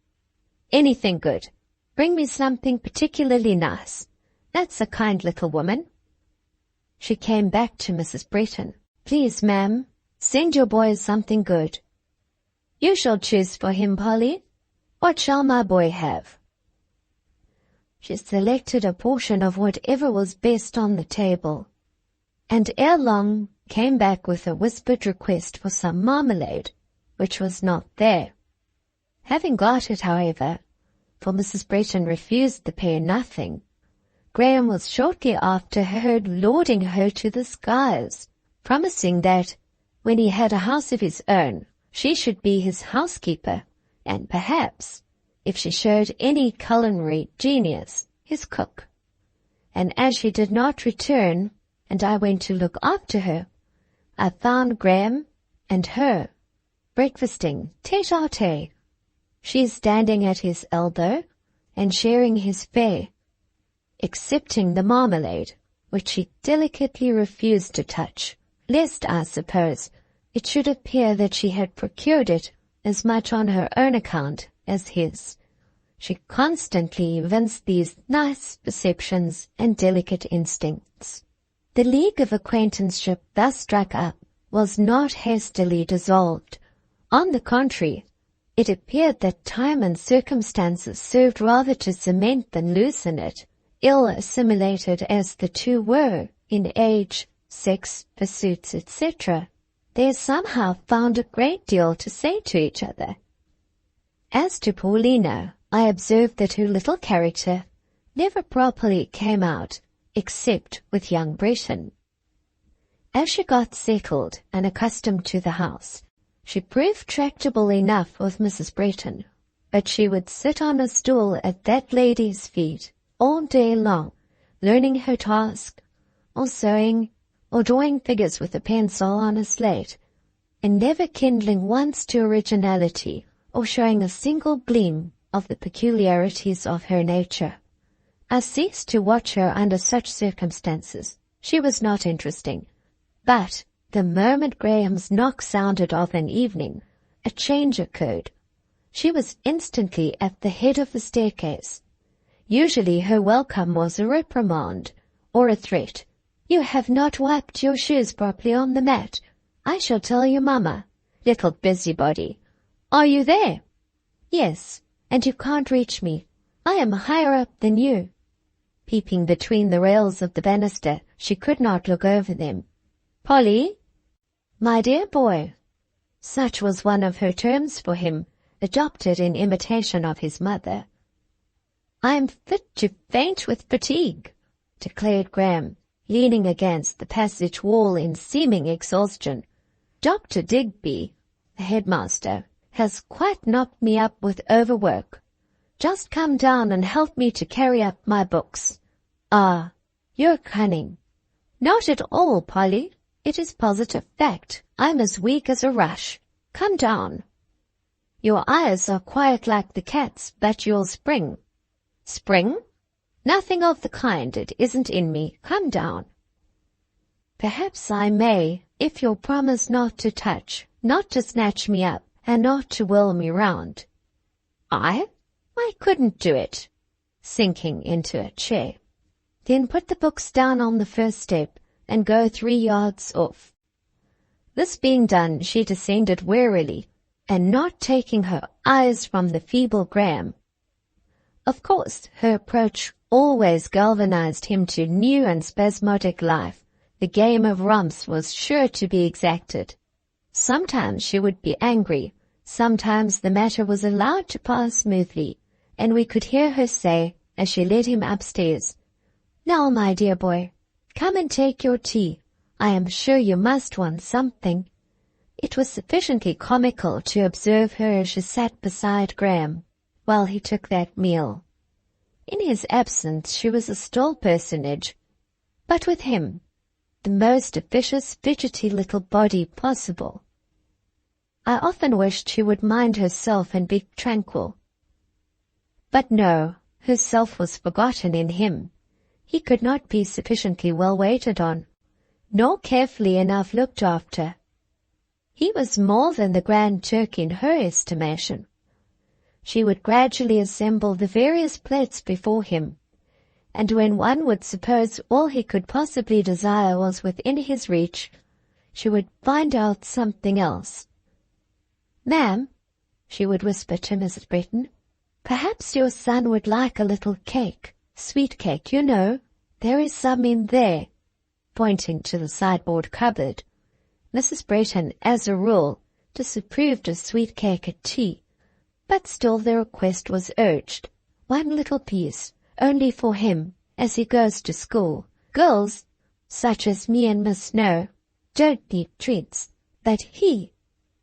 "Anything good. Bring me something particularly nice. That's a kind little woman." She came back to Mrs. Brayton. "Please, ma'am, send your boy something good." "You shall choose for him, Polly. What shall my boy have?" She selected a portion of whatever was best on the table, and ere long came back with a whispered request for some marmalade, which was not there. Having got it, however, for Mrs. Brayton refused the pair nothing, Graham was shortly after heard lauding her to the skies, promising that, when he had a house of his own, she should be his housekeeper, and perhaps, if she showed any culinary genius, his cook. And as she did not return, and I went to look after her, I found Graham and her breakfasting tete-a-tete. She standing at his elbow and sharing his fare, excepting the marmalade, which she delicately refused to touch, lest, I suppose, it should appear that she had procured it as much on her own account as his. She constantly evinced these nice perceptions and delicate instincts. The league of acquaintanceship thus struck up was not hastily dissolved. On the contrary, it appeared that time and circumstances served rather to cement than loosen it, ill assimilated as the two were in age, sex, pursuits, etc. They somehow found a great deal to say to each other. As to Paulina, I observed that her little character never properly came out, except with young Breton. As she got settled and accustomed to the house, she proved tractable enough with Mrs. Breton, but she would sit on a stool at that lady's feet all day long, learning her task, or sewing, or drawing figures with a pencil on a slate, and never kindling once to originality, or showing a single gleam of the peculiarities of her nature. I ceased to watch her under such circumstances. She was not interesting. But the moment Graham's knock sounded of an evening, a change occurred. She was instantly at the head of the staircase. Usually her welcome was a reprimand or a threat. "You have not wiped your shoes properly on the mat. I shall tell your mamma. Little busybody. Are you there? Yes, and you can't reach me. I am higher up than you." Peeping between the rails of the banister, she could not look over them. "Polly, my dear boy," such was one of her terms for him, adopted in imitation of his mother. "I am fit to faint with fatigue," declared Graham, leaning against the passage wall in seeming exhaustion. "Dr. Digby, the headmaster, has quite knocked me up with overwork. Just come down and help me to carry up my books." "Ah, you're cunning." "Not at all, Polly. It is positive fact. I'm as weak as a rush. Come down." "Your eyes are quite like the cat's, but you'll spring." "Spring? Nothing of the kind. It isn't in me. Come down." "Perhaps I may, if you'll promise not to touch, not to snatch me up, and not to whirl me round." "I couldn't do it," sinking into a chair. "Then put the books down on the first step, and go 3 yards off." This being done, she descended warily, and not taking her eyes from the feeble Graham. Of course, her approach always galvanized him to new and spasmodic life. The game of romps was sure to be exacted. Sometimes she would be angry, sometimes the matter was allowed to pass smoothly, and we could hear her say, as she led him upstairs, "Now, my dear boy, come and take your tea. I am sure you must want something." It was sufficiently comical to observe her as she sat beside Graham while he took that meal. In his absence she was a still personage, but with him, the most officious, fidgety little body possible. I often wished she would mind herself and be tranquil. But no, herself was forgotten in him. He could not be sufficiently well waited on, nor carefully enough looked after. He was more than the Grand Turk in her estimation. She would gradually assemble the various plates before him, and when one would suppose all he could possibly desire was within his reach, she would find out something else. "Ma'am," she would whisper to Mrs. Breton, "perhaps your son would like a little cake, sweet cake, you know. There is some in there," pointing to the sideboard cupboard. Mrs. Breton, as a rule, disapproved of sweet cake at tea, but still the request was urged. "One little piece, only for him, as he goes to school. Girls, such as me and Miss Snowe, don't need treats, but he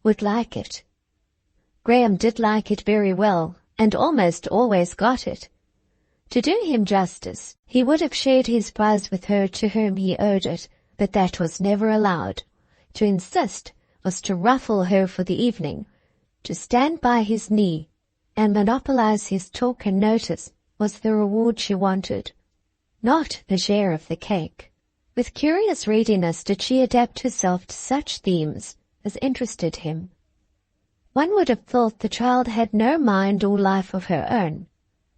would like it. Graham did like it very well, and almost always got it. To do him justice, he would have shared his prize with her to whom he owed it, but that was never allowed. To insist was to ruffle her for the evening. To stand by his knee and monopolize his talk and notice was the reward she wanted, not the share of the cake. With curious readiness did she adapt herself to such themes as interested him. One would have thought the child had no mind or life of her own,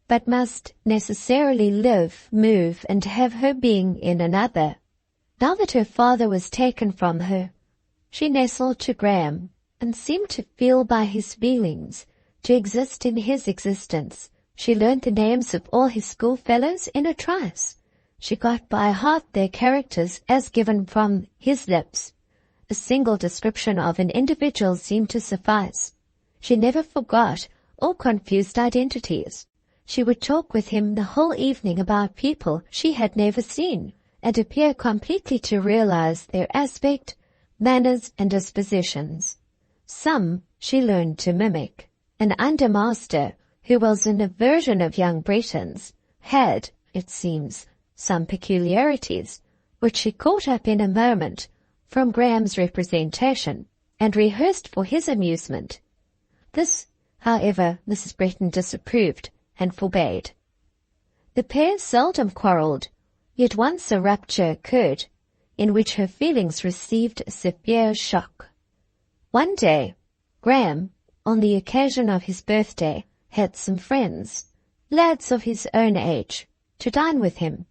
but must necessarily live, move, and have her being in another. Now that her father was taken from her, she nestled to Graham, and seemed to feel by his feelings, to exist in his existence. She learnt the names of all his schoolfellows in a trice. She got by heart their characters as given from his lips. A single description of an individual seemed to suffice. She never forgot or confused identities. She would talk with him the whole evening about people she had never seen, and appear completely to realize their aspect, manners, and dispositions. Some she learned to mimic. An undermaster, who was an aversion of young Bretons, had, it seems, some peculiarities, which she caught up in a moment from Graham's representation, and rehearsed for his amusement. This, however, Mrs. Bretton disapproved, and forbade. The pair seldom quarrelled, yet once a rupture occurred, in which her feelings received a severe shock. One day, Graham, on the occasion of his birthday, had some friends, lads of his own age, to dine with him.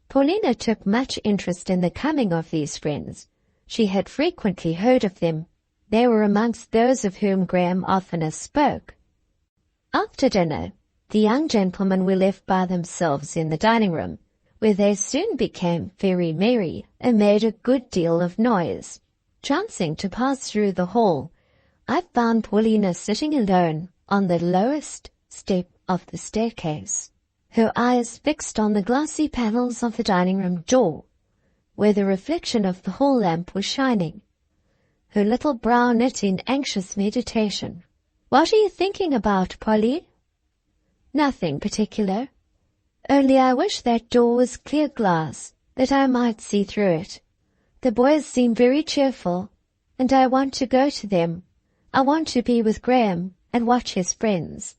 Paulina took much interest in the coming of these friends. She had frequently heard of them. They were amongst those of whom Graham oftenest spoke. After dinner, the young gentlemen were left by themselves in the dining-room, where they soon became very merry and made a good deal of noise. Chancing to pass through the hall, I found Paulina sitting alone on the lowest step of the staircase, her eyes fixed on the glassy panels of the dining-room door, where the reflection of the hall lamp was shining, her little brow knit in anxious meditation. "What are you thinking about, Polly?" "Nothing particular. Only I wish that door was clear glass, that I might see through it. The boys seem very cheerful, and I want to go to them. I want to be with Graham and watch his friends."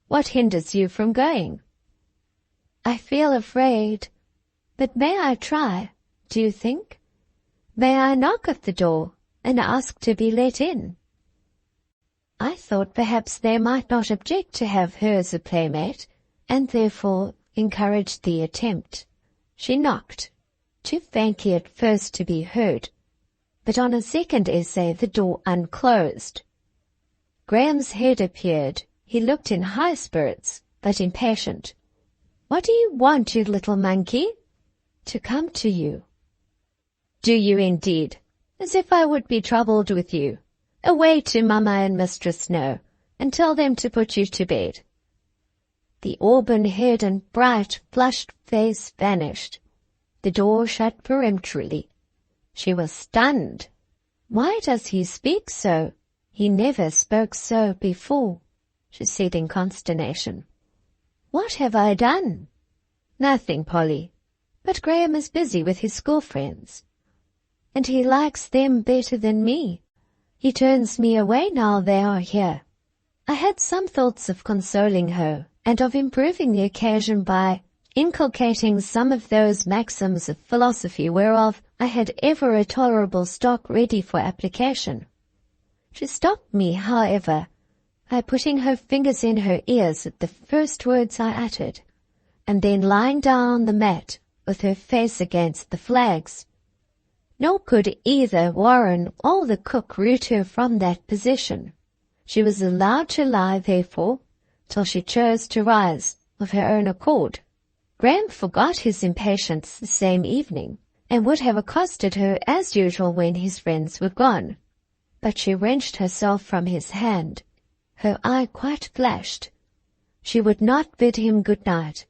"What hinders you from going?" "I feel afraid. But may I try, do you think? May I knock at the door and ask to be let in?" I thought perhaps they might not object to have her as a playmate, and therefore encouraged the attempt. She knocked, too faintly at first to be heard, but on a second essay the door unclosed. Graham's head appeared. He looked in high spirits, but impatient. "What do you want, you little monkey?" "To come to you." "Do you indeed? As if I would be troubled with you. Away to Mamma and Mistress Snowe, and tell them to put you to bed." The auburn head and bright, flushed face vanished. The door shut peremptorily. She was stunned. "Why does he speak so? He never spoke so before," she said in consternation. "What have I done?" "Nothing, Polly. But Graham is busy with his school friends, and he likes them better than me. He turns me away now they are here." I had some thoughts of consoling her, and of improving the occasion by inculcating some of those maxims of philosophy whereof I had ever a tolerable stock ready for application. She stopped me, however, by putting her fingers in her ears at the first words I uttered, and then lying down on the mat with her face against the flags. Nor could either Warren or the cook root her from that position. She was allowed to lie, therefore, till she chose to rise of her own accord. Graham forgot his impatience the same evening, and would have accosted her as usual when his friends were gone. But she wrenched herself from his hand. Her eye quite flashed. She would not bid him good night.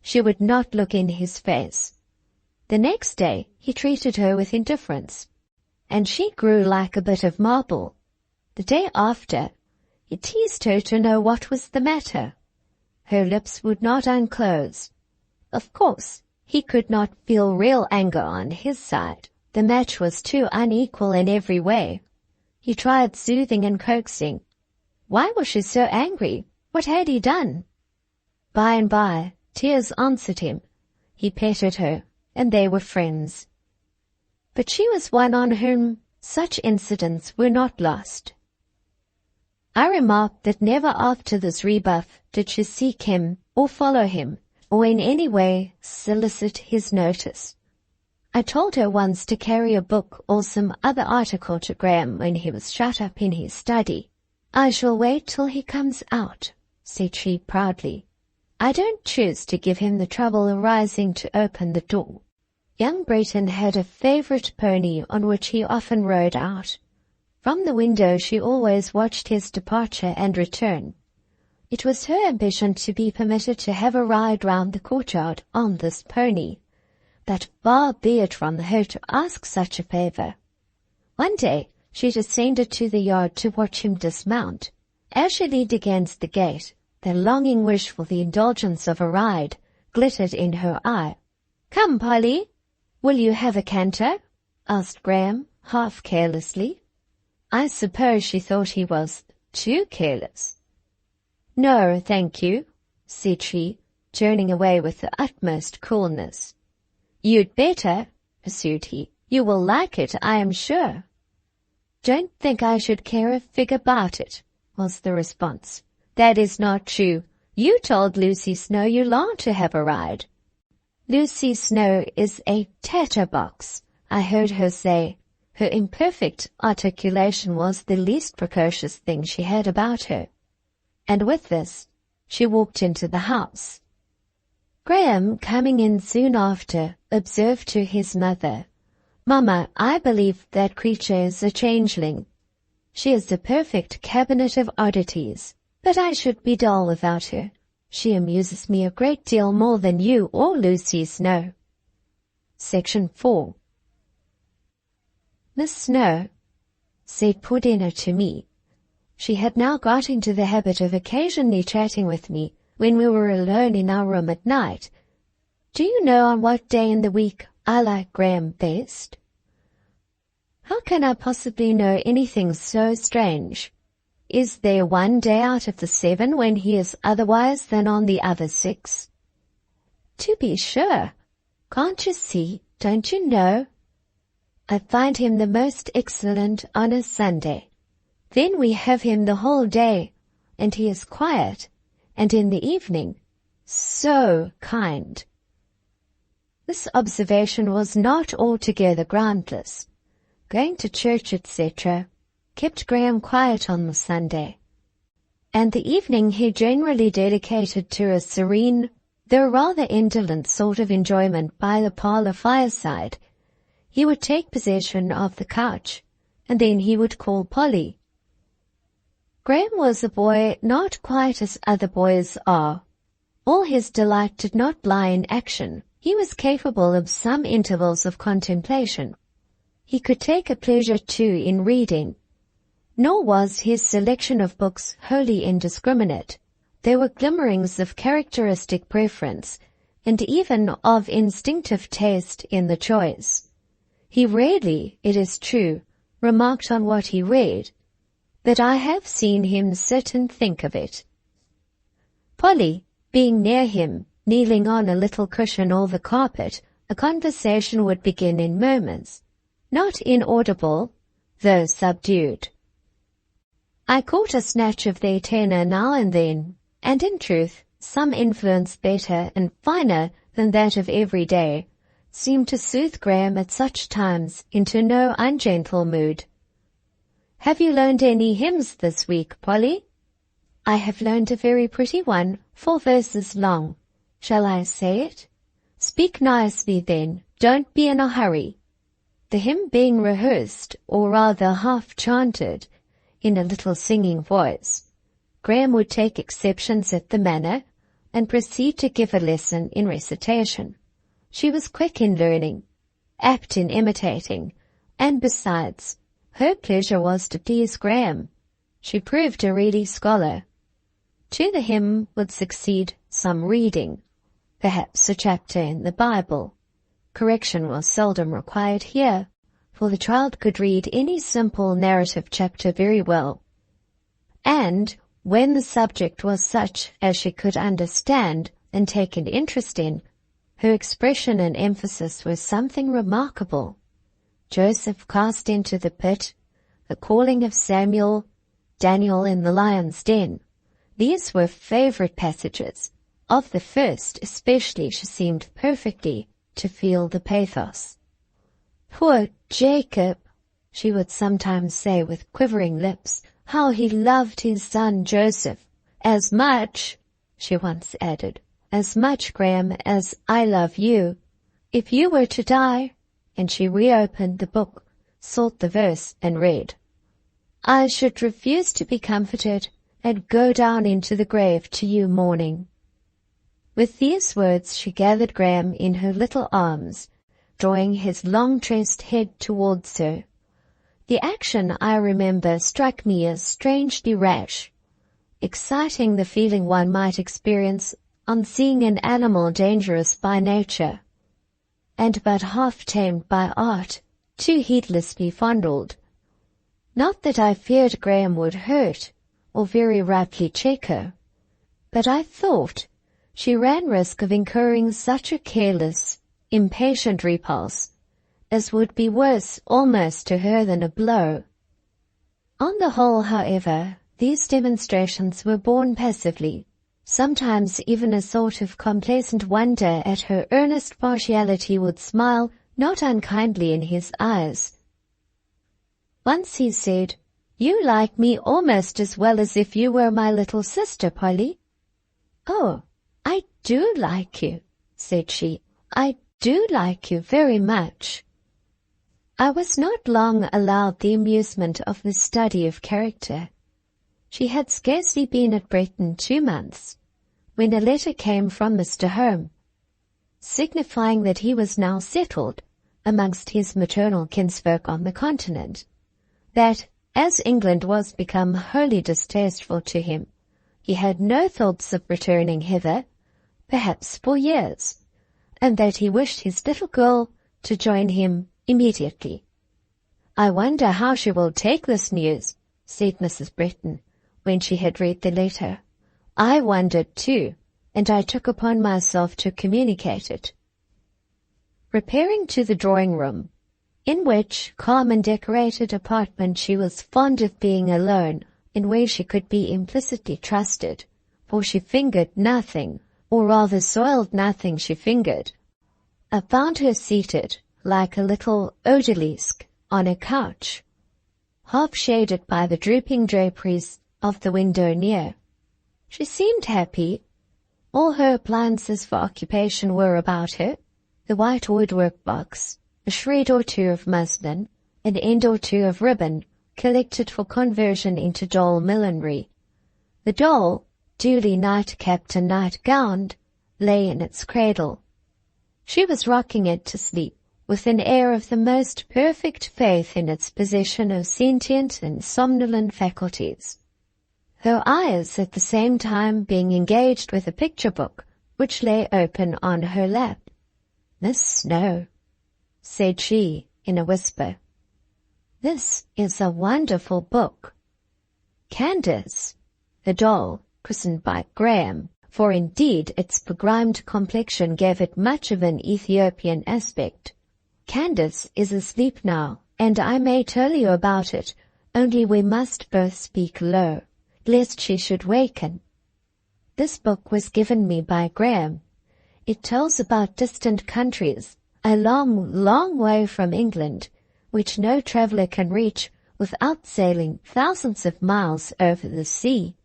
She would not look in his face. The next day he treated her with indifference, and she grew like a bit of marble. The day after, he teased her to know what was the matter. Her lips would not unclose. Of course, he could not feel real anger on his side. The match was too unequal in every way. He tried soothing and coaxing. Why was she so angry? What had he done? By and by, tears answered him. He petted her, and they were friends. But she was one on whom such incidents were not lost. I remarked that never after this rebuff did she seek him or follow him, or in any way solicit his notice. I told her once to carry a book or some other article to Graham when he was shut up in his study. "I shall wait till he comes out," said she proudly. "I don't choose to give him the trouble of rising to open the door." Young Brayton had a favourite pony on which he often rode out. From the window she always watched his departure and return. It was her ambition to be permitted to have a ride round the courtyard on this pony, but far be it from her to ask such a favour. One day she descended to the yard to watch him dismount. As she leaned against the gate, the longing wish for the indulgence of a ride glittered in her eye. "Come, Polly, will you have a canter?" asked Graham, half carelessly. I suppose she thought he was too careless. "No, thank you," said she, turning away with the utmost coolness. "You'd better," pursued he. "You will like it, I am sure." "Don't think I should care a fig about it," was the response. "That is not true. You told Lucy Snowe you longed to have a ride." "Lucy Snowe is a tatterbox," I heard her say. Her imperfect articulation was the least precocious thing she had about her. And with this, she walked into the house. Graham, coming in soon after, observed to his mother, "Mamma, I believe that creature is a changeling. She is a perfect cabinet of oddities, but I should be dull without her. She amuses me a great deal more than you or Lucy Snowe." Section 4. "Miss Snowe," said poor Dinah to me. She had now got into the habit of occasionally chatting with me when we were alone in our room at night. "Do you know on what day in the week I like Graham best?" "How can I possibly know anything so strange? Is there one day out of the 7 when he is otherwise than on the other 6? "To be sure. Can't you see? Don't you know? I find him the most excellent on a Sunday. Then we have him the whole day, and he is quiet, and in the evening, so kind." This observation was not altogether groundless. Going to church, etc., kept Graham quiet on the Sunday, and the evening he generally dedicated to a serene, though rather indolent sort of enjoyment by the parlour fireside. He would take possession of the couch, and then he would call Polly. Graham was a boy not quite as other boys are. All his delight did not lie in action. He was capable of some intervals of contemplation. He could take a pleasure too in reading. Nor was his selection of books wholly indiscriminate. There were glimmerings of characteristic preference, and even of instinctive taste in the choice. He rarely, it is true, remarked on what he read, but I have seen him sit and think of it. Polly, being near him, kneeling on a little cushion or the carpet, a conversation would begin in murmurs, not inaudible, though subdued. I caught a snatch of their tenor now and then, and in truth, some influence better and finer than that of every day seemed to soothe Graham at such times into no ungentle mood. "Have you learned any hymns this week, Polly?" "I have learned a very pretty one, 4 verses long. Shall I say it?" "Speak nicely then, don't be in a hurry." The hymn being rehearsed, or rather half-chanted, in a little singing voice, Graham would take exceptions at the manner, and proceed to give a lesson in recitation. She was quick in learning, apt in imitating, and besides, her pleasure was to please Graham. She proved a ready scholar. To the hymn would succeed some reading, perhaps a chapter in the Bible. Correction was seldom required here, for the child could read any simple narrative chapter very well. And when the subject was such as she could understand and take an interest in, her expression and emphasis were something remarkable. Joseph cast into the pit, the calling of Samuel, Daniel in the lion's den. These were favorite passages. Of the first especially she seemed perfectly to feel the pathos. "Poor Jacob," she would sometimes say with quivering lips, "how he loved his son Joseph. As much," she once added, "as much, Graham, as I love you. If you were to die," and she reopened the book, sought the verse, and read, "I should refuse to be comforted, and go down into the grave to you mourning." With these words she gathered Graham in her little arms, drawing his long-tressed head towards her. The action, I remember, struck me as strangely rash, exciting the feeling one might experience on seeing an animal dangerous by nature, and but half tamed by art, too heedlessly fondled. Not that I feared Graham would hurt, or very rightly check her, but I thought she ran risk of incurring such a careless, impatient repulse as would be worse almost to her than a blow. On the whole, however, these demonstrations were borne passively, sometimes even a sort of complacent wonder at her earnest partiality would smile not unkindly in his eyes. Once he said, "You like me almost as well as if you were my little sister, Polly." "Oh, I do like you," said she. "I do like you very much." I was not long allowed the amusement of the study of character. She had scarcely been at Breton 2 months, when a letter came from Mr. Home, signifying that he was now settled amongst his maternal kinsfolk on the continent, that, as England was become wholly distasteful to him, he had no thoughts of returning hither, perhaps for years, and that he wished his little girl to join him immediately. "I wonder how she will take this news," said Mrs. Breton, when she had read the letter. "I wondered too, and I took upon myself to communicate it." Repairing to the drawing-room, in which calm and decorated apartment she was fond of being alone, in where she could be implicitly trusted, for she fingered nothing, or rather soiled nothing she fingered, I found her seated, like a little odalisque, on a couch, half shaded by the drooping draperies of the window near. She seemed happy. All her appliances for occupation were about her, the white woodwork box, a shred or two of muslin, an end or two of ribbon, collected for conversion into doll millinery. The doll, duly night-capped and night-gowned, lay in its cradle. She was rocking it to sleep, with an air of the most perfect faith in its possession of sentient and somnolent faculties, her eyes at the same time being engaged with a picture book which lay open on her lap. "Miss Snowe," said she in a whisper, "this is a wonderful book." Candace, the doll, christened by Graham, for indeed its begrimed complexion gave it much of an Ethiopian aspect. "Candace is asleep now, and I may tell you about it, only we must both speak low, lest she should waken. This book was given me by Graham. It tells about distant countries, a long, long way from England, which no traveller can reach without sailing thousands of miles over the sea.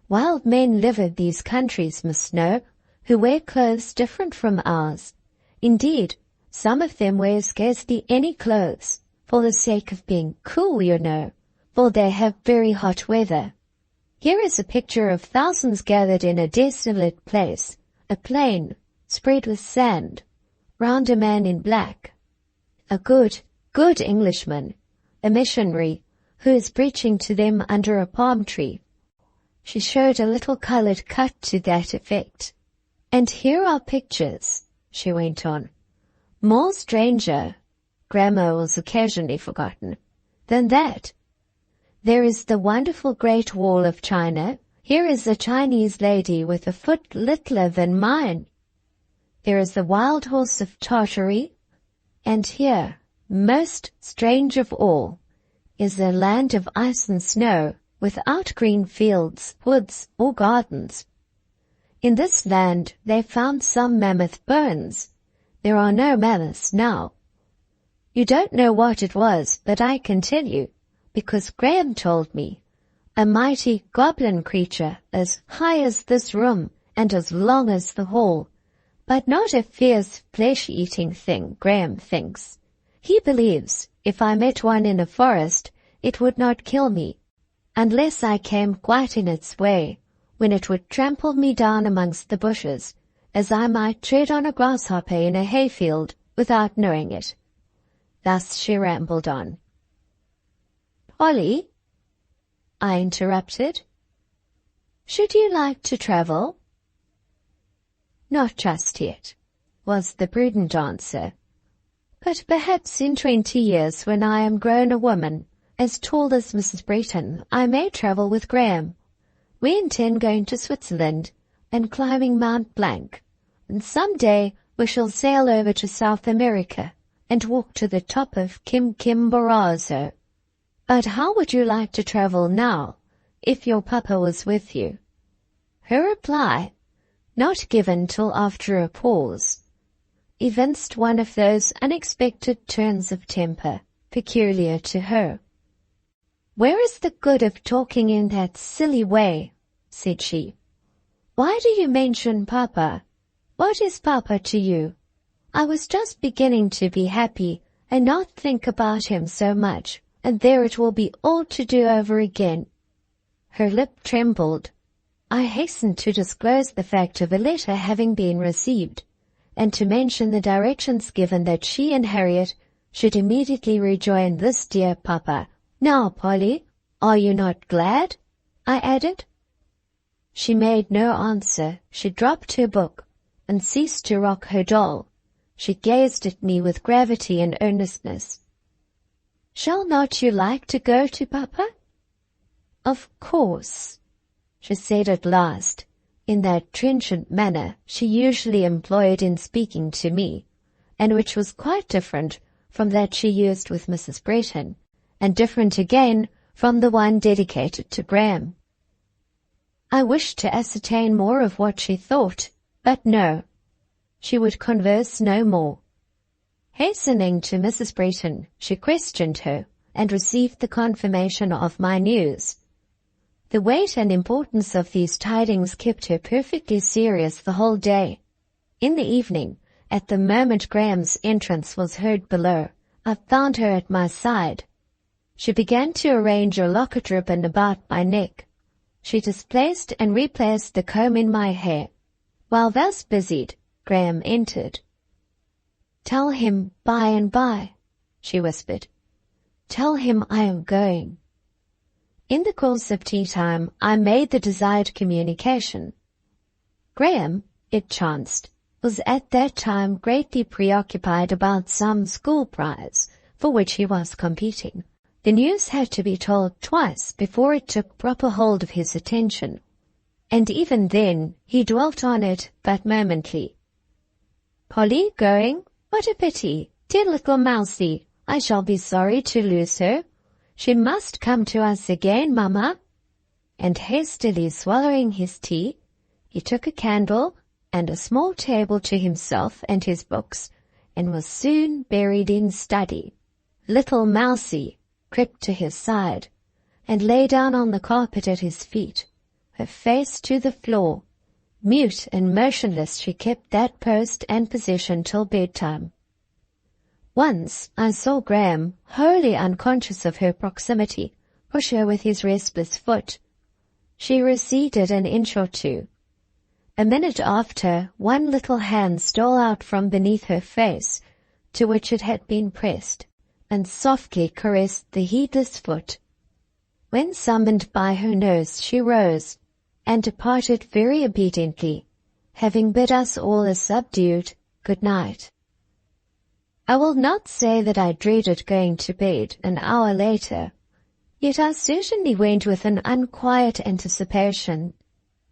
Wild men live in these countries, Miss Snowe, who wear clothes different from ours. Indeed, some of them wear scarcely any clothes, for the sake of being cool, you know, for they have very hot weather. Here is a picture of thousands gathered in a desolate place, a plain, spread with sand, round a man in black, a good Englishman, a missionary, who is preaching to them under a palm tree. She showed a little colored cut to that effect. And here are pictures, she went on. More stranger, grammar was occasionally forgotten, than that. There is the wonderful Great Wall of China. Here is a Chinese lady with a foot littler than mine. There is the wild horse of Tartary. And here, most strange of all, is a land of ice and snow, without green fields, woods, or gardens. In this land they found some mammoth bones. There are no mammoths now. You don't know what it was, but I can tell you, because Graham told me. A mighty goblin creature as high as this room and as long as the hall, but not a fierce flesh-eating thing, Graham thinks. He believes if I met one in a forest, it would not kill me, unless I came quite in its way, when it would trample me down amongst the bushes, as I might tread on a grasshopper in a hayfield without knowing it. Thus she rambled on. Polly, I interrupted, should you like to travel? Not just yet, was the prudent answer. But perhaps in 20 years, when I am grown a woman, as tall as Mrs. Breton, I may travel with Graham. We intend going to Switzerland and climbing Mount Blanc, and some day we shall sail over to South America and walk to the top of Quimquimborazo. But how would you like to travel now, if your papa was with you? Her reply, not given till after a pause, evinced one of those unexpected turns of temper peculiar to her. Where is the good of talking in that silly way? Said she. Why do you mention Papa? What is Papa to you? I was just beginning to be happy and not think about him so much, and there it will be all to do over again. Her lip trembled. I hastened to disclose the fact of a letter having been received, and to mention the directions given that she and Harriet should immediately rejoin this dear Papa. Now, Polly, are you not glad? I added. She made no answer. She dropped her book and ceased to rock her doll. She gazed at me with gravity and earnestness. Shall not you like to go to Papa? Of course, she said at last, in that trenchant manner she usually employed in speaking to me, and which was quite different from that she used with Mrs. Breton, and different again from the one dedicated to Graham. I wished to ascertain more of what she thought, but no, she would converse no more. Hastening to Mrs. Breton, she questioned her, and received the confirmation of my news. The weight and importance of these tidings kept her perfectly serious the whole day. In the evening, at the moment Graham's entrance was heard below, I found her at my side. She began to arrange a locket ribbon about my neck. She displaced and replaced the comb in my hair. While thus busied, Graham entered. Tell him by and by, she whispered. Tell him I am going. In the course of tea time, I made the desired communication. Graham, it chanced, was at that time greatly preoccupied about some school prize for which he was competing. The news had to be told twice before it took proper hold of his attention, and even then he dwelt on it but momently. Polly going? What a pity! Dear little mousie, I shall be sorry to lose her. She must come to us again, Mamma. And hastily swallowing his tea, he took a candle and a small table to himself and his books, and was soon buried in study. Little mousie crept to his side, and lay down on the carpet at his feet, her face to the floor. Mute and motionless she kept that post and position till bedtime. Once I saw Graham, wholly unconscious of her proximity, push her with his restless foot. She receded an inch or two. A minute after, one little hand stole out from beneath her face, to which it had been pressed, and softly caressed the heedless foot. When summoned by her nurse, she rose and departed very obediently, having bid us all a subdued good night. I will not say that I dreaded going to bed an hour later, yet I certainly went with an unquiet anticipation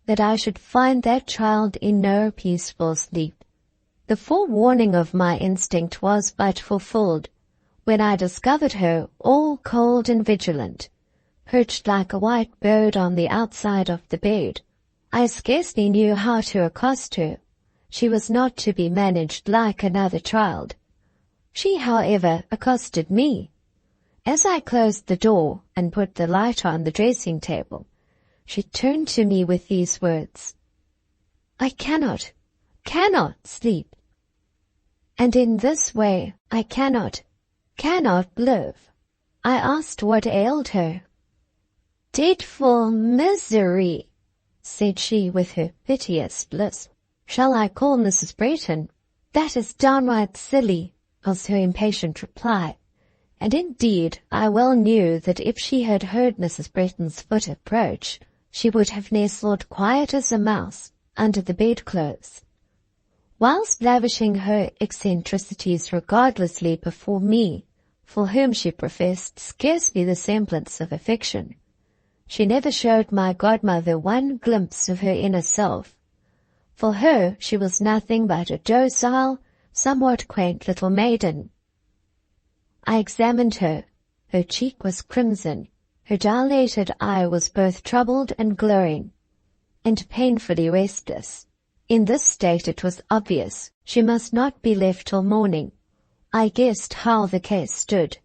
that I should find that child in no peaceful sleep. The forewarning of my instinct was but fulfilled when I discovered her all cold and vigilant, perched like a white bird on the outside of the bed. I scarcely knew how to accost her. She was not to be managed like another child. She, however, accosted me. As I closed the door and put the light on the dressing table, she turned to me with these words: "I cannot sleep. And in this way I cannot live." I asked what ailed her. "Dreadful misery," said she with her piteous lisp. "Shall I call Mrs. Bretton?" "That is downright silly," was her impatient reply. And indeed I well knew that if she had heard Mrs. Bretton's foot approach, she would have nestled quiet as a mouse under the bedclothes. Whilst lavishing her eccentricities regardlessly before me, for whom she professed scarcely the semblance of affection, she never showed my godmother one glimpse of her inner self. For her she was nothing but a docile, somewhat quaint little maiden. I examined her. Her cheek was crimson. Her dilated eye was both troubled and glowing, and painfully restless. In this state it was obvious she must not be left till morning. I guessed how the case stood.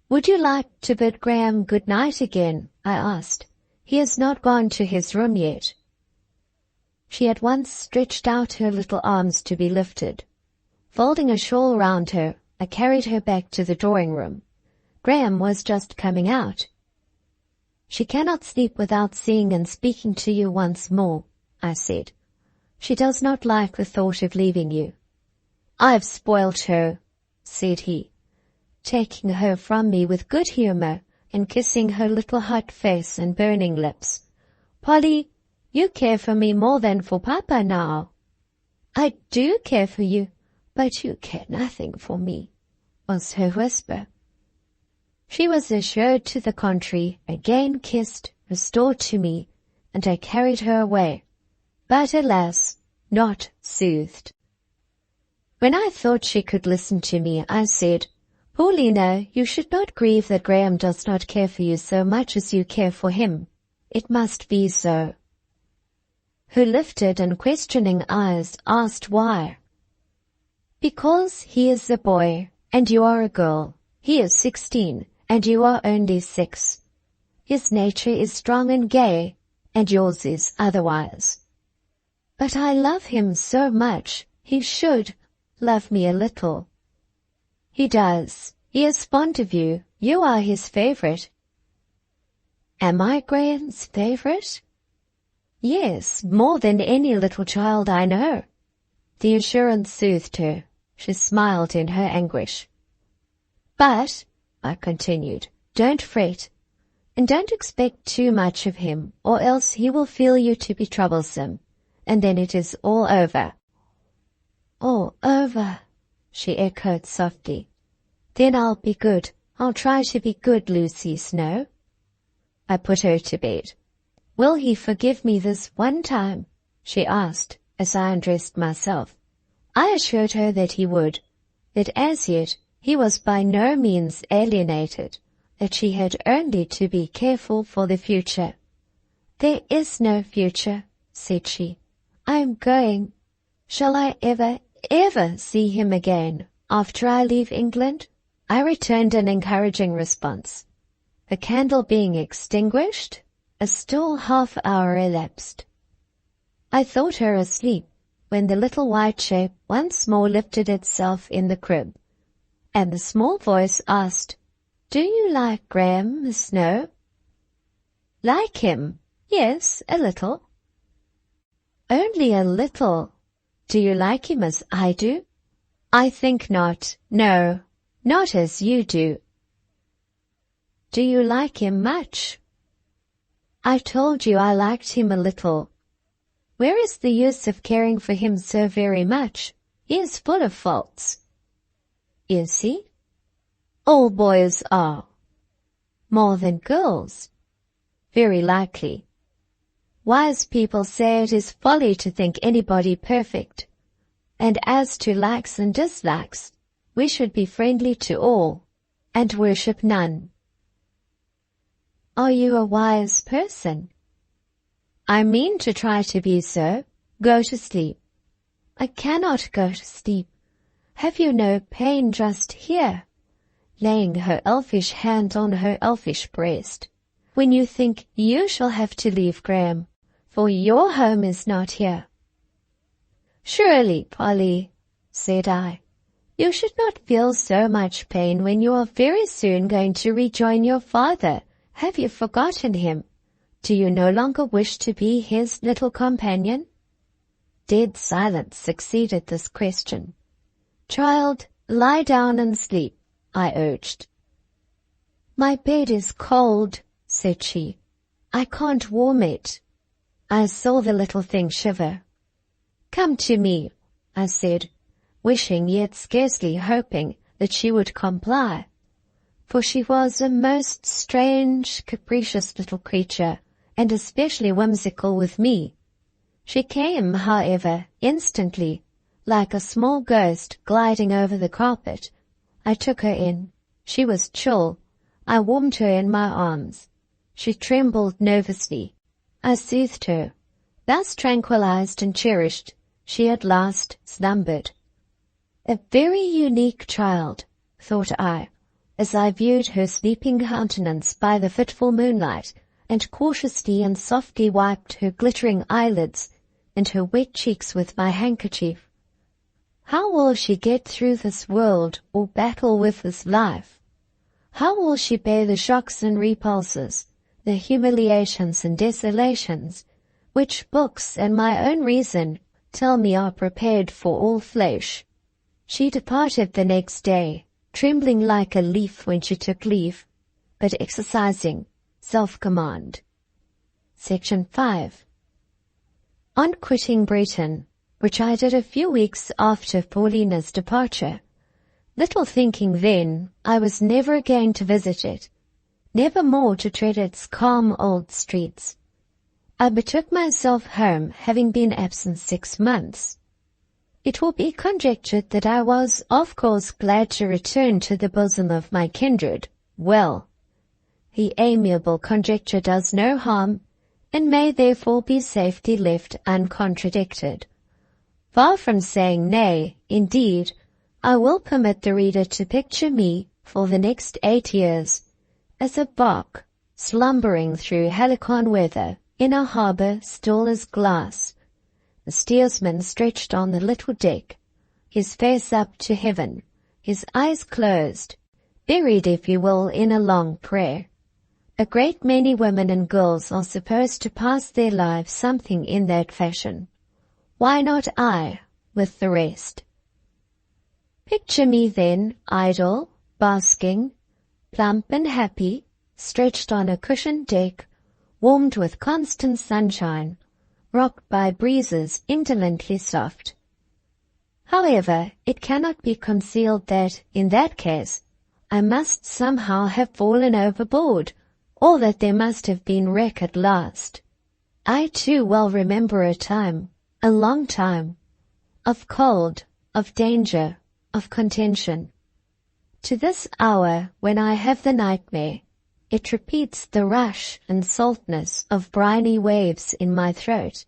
"Would you like to bid Graham good night again?" I asked. "He has not gone to his room yet." She at once stretched out her little arms to be lifted. Folding a shawl round her, I carried her back to the drawing-room. Graham was just coming out. "She cannot sleep without seeing and speaking to you once more," I said. "She does not like the thought of leaving you." "I've spoilt her," said he, taking her from me with good humour and kissing her little hot face and burning lips. "Polly, you care for me more than for Papa now." "I do care for you, but you care nothing for me," was her whisper. She was assured to the contrary, again kissed, restored to me, and I carried her away, but alas, not soothed. When I thought she could listen to me, I said, "Paulina, you should not grieve that Graham does not care for you so much as you care for him. It must be so." Her lifted and questioning eyes asked why. "Because he is a boy, and you are a girl. He is 16, and you are only 6. His nature is strong and gay, and yours is otherwise." "But I love him so much. He should love me a little." "He does. He is fond of you. You are his favourite." "Am I Graham's favourite?" "Yes, more than any little child I know." The assurance soothed her. She smiled in her anguish. "But," I continued, "don't fret, and don't expect too much of him, or else he will feel you to be troublesome, and then it is all over." "All over," she echoed softly. "Then I'll be good. I'll try to be good, Lucy Snowe." I put her to bed. "Will he forgive me this one time?" she asked, as I undressed myself. I assured her that he would, that as yet he was by no means alienated, that she had only to be careful for the future. "There is no future," said she. "I am going. Shall I ever see him again after I leave England?" I returned an encouraging response. The candle being extinguished, a still half-hour elapsed. I thought her asleep when the little white shape once more lifted itself in the crib, and the small voice asked, "Do you like Graham, Miss Snowe?" "Like him? Yes, a little." "Only a little. Do you like him as I do?" "I think not. No, not as you do." "Do you like him much?" I told you I liked him a little. Where is the use of caring for him so very much? He is full of faults. Is he? All boys are. More than girls? Very likely. Wise people say it is folly to think anybody perfect. And as to likes and dislikes, we should be friendly to all, and worship none. Are you a wise person? I mean to try to be so. Go to sleep. I cannot go to sleep. Have you no pain just here? Laying her elfish hand on her elfish breast. When you think you shall have to leave Graham, for your home is not here. Surely, Polly, said I, you should not feel so much pain when you are very soon going to rejoin your father. Have you forgotten him? Do you no longer wish to be his little companion? Dead silence succeeded this question. Child, lie down and sleep, I urged. My bed is cold, said she. I can't warm it. I saw the little thing shiver. Come to me, I said, wishing yet scarcely hoping that she would comply, for she was a most strange, capricious little creature, and especially whimsical with me. She came, however, instantly, like a small ghost gliding over the carpet. I took her in. She was chill. I warmed her in my arms. She trembled nervously. I soothed her. Thus tranquilized and cherished, she at last slumbered. A very unique child, thought I, as I viewed her sleeping countenance by the fitful moonlight, and cautiously and softly wiped her glittering eyelids and her wet cheeks with my handkerchief. How will she get through this world or battle with this life? How will she bear the shocks and repulses, the humiliations and desolations, which books and my own reason tell me are prepared for all flesh? She departed the next day, trembling like a leaf when she took leave, but exercising self-command. Section 5. On quitting Britain, which I did a few weeks after Paulina's departure, little thinking then I was never again to visit it, never more to tread its calm old streets, I betook myself home, having been absent 6 months. It will be conjectured that I was, of course, glad to return to the bosom of my kindred. Well, the amiable conjecture does no harm, and may therefore be safely left uncontradicted. Far from saying nay, indeed, I will permit the reader to picture me, for the next 8 years, as a bark slumbering through Helicon weather in a harbour still as glass, the steersman stretched on the little deck, his face up to heaven, his eyes closed, buried, if you will, in a long prayer. A great many women and girls are supposed to pass their lives something in that fashion. Why not I, with the rest? Picture me then, idle, basking, plump and happy, stretched on a cushioned deck, warmed with constant sunshine, rocked by breezes indolently soft. However, it cannot be concealed that, in that case, I must somehow have fallen overboard, or that there must have been wreck at last. I too well remember a time, a long time, of cold, of danger, of contention. To this hour, when I have the nightmare, it repeats the rush and saltness of briny waves in my throat,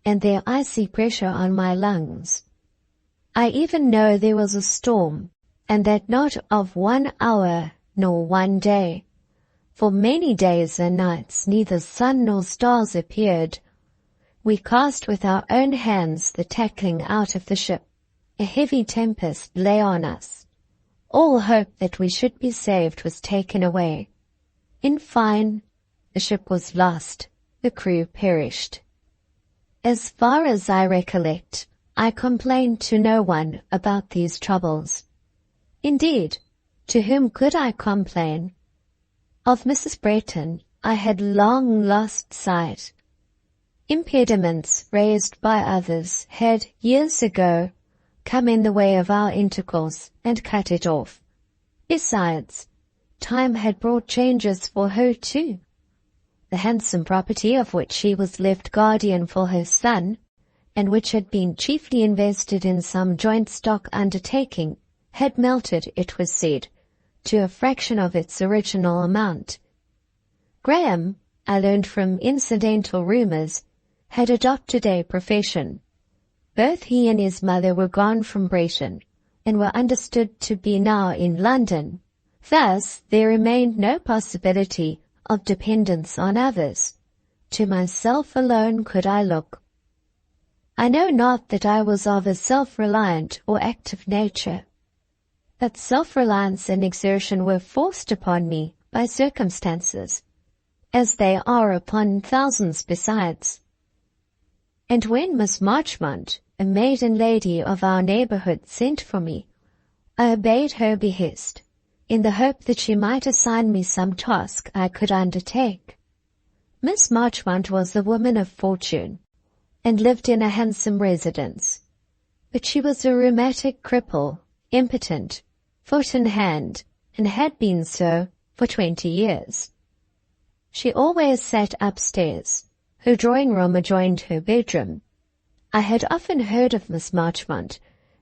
and their icy pressure on my lungs. I even know there was a storm, and that not of 1 hour nor 1 day. For many days and nights neither sun nor stars appeared. We cast with our own hands the tackling out of the ship. A heavy tempest lay on us. All hope that we should be saved was taken away. In fine, the ship was lost, the crew perished. As far as I recollect, I complained to no one about these troubles. Indeed, to whom could I complain? Of Mrs. Breton, I had long lost sight. Impediments raised by others had, years ago, come in the way of our intercourse and cut it off. Besides, time had brought changes for her too. The handsome property of which she was left guardian for her son, and which had been chiefly invested in some joint stock undertaking, had melted, it was said, to a fraction of its original amount. Graham, I learned from incidental rumours, had adopted a profession. Both he and his mother were gone from Brighton, and were understood to be now in London. Thus there remained no possibility of dependence on others. To myself alone could I look. I know not that I was of a self-reliant or active nature, but self-reliance and exertion were forced upon me by circumstances, as they are upon thousands besides. And when Miss Marchmont, a maiden lady of our neighbourhood, sent for me, I obeyed her behest, in the hope that she might assign me some task I could undertake. Miss Marchmont was a woman of fortune, and lived in a handsome residence, but she was a rheumatic cripple, impotent, foot and hand, and had been so for 20 years. She always sat upstairs. Her drawing-room adjoined her bedroom. I had often heard of Miss Marchmont,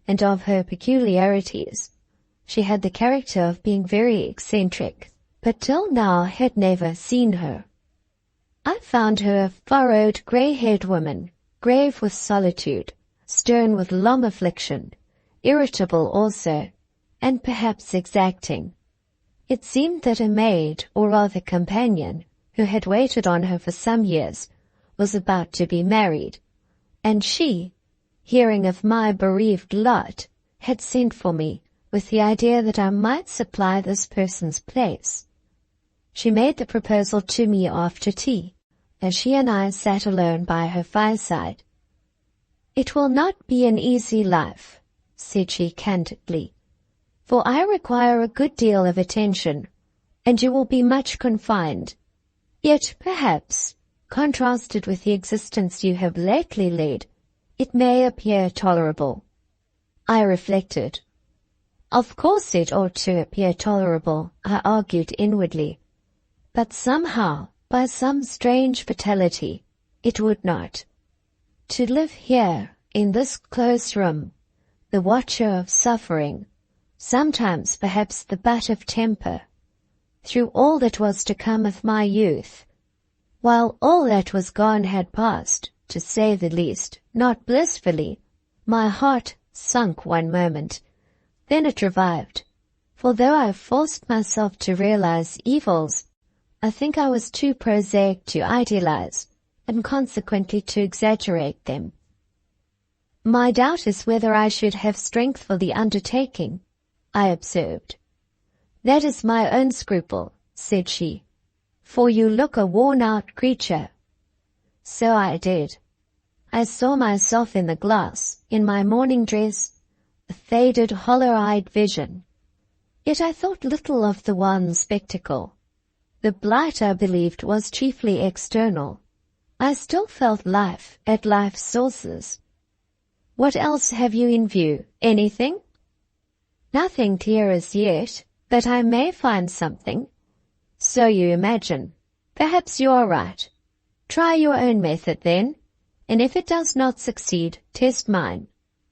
and of her peculiarities. She had the character of being very eccentric, but till now had never seen her. I found her a furrowed, grey-haired woman, grave with solitude, stern with long affliction, irritable also, and perhaps exacting. It seemed that a maid, or rather companion, who had waited on her for some years, was about to be married, and she, hearing of my bereaved lot, had sent for me with the idea that I might supply this person's place. She made the proposal to me after tea, as she and I sat alone by her fireside. "It will not be an easy life," said she candidly, "for I require a good deal of attention, and you will be much confined. Yet, perhaps, contrasted with the existence you have lately led, it may appear tolerable." I reflected. Of course it ought to appear tolerable, I argued inwardly, but somehow, by some strange fatality, it would not. To live here, in this close room, the watcher of suffering, sometimes perhaps the butt of temper, through all that was to come of my youth, while all that was gone had passed, to say the least, not blissfully, my heart sunk one moment, then it revived, for though I forced myself to realize evils, I think I was too prosaic to idealize, and consequently to exaggerate them. "My doubt is whether I should have strength for the undertaking," I observed. "That is my own scruple," said she, "for you look a worn-out creature." So I did. I saw myself in the glass, in my morning dress, a faded, hollow-eyed vision. Yet I thought little of the one spectacle. The blight, I believed, was chiefly external. I still felt life at life's sources. "What else have you in view? Anything?" "Nothing clear as yet, but I may find something." "So you imagine. Perhaps you are right. Try your own method then, and if it does not succeed, test mine.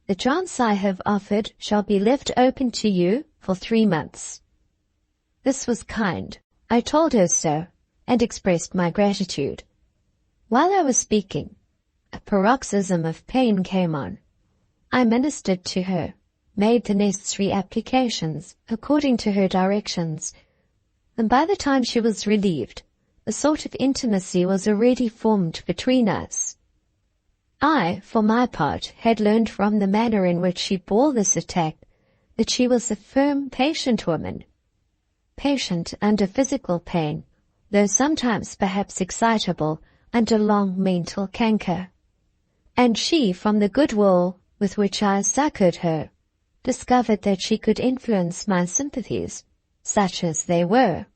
The chance I have offered shall be left open to you for 3 months." This was kind. I told her so, and expressed my gratitude. While I was speaking, a paroxysm of pain came on. I ministered to her, made the necessary applications according to her directions, and by the time she was relieved, a sort of intimacy was already formed between us. I, for my part, had learned from the manner in which she bore this attack that she was a firm, patient woman, patient under physical pain, though sometimes perhaps excitable under long mental canker. And she, from the goodwill with which I succoured her, discovered that she could influence my sympathies, such as they were.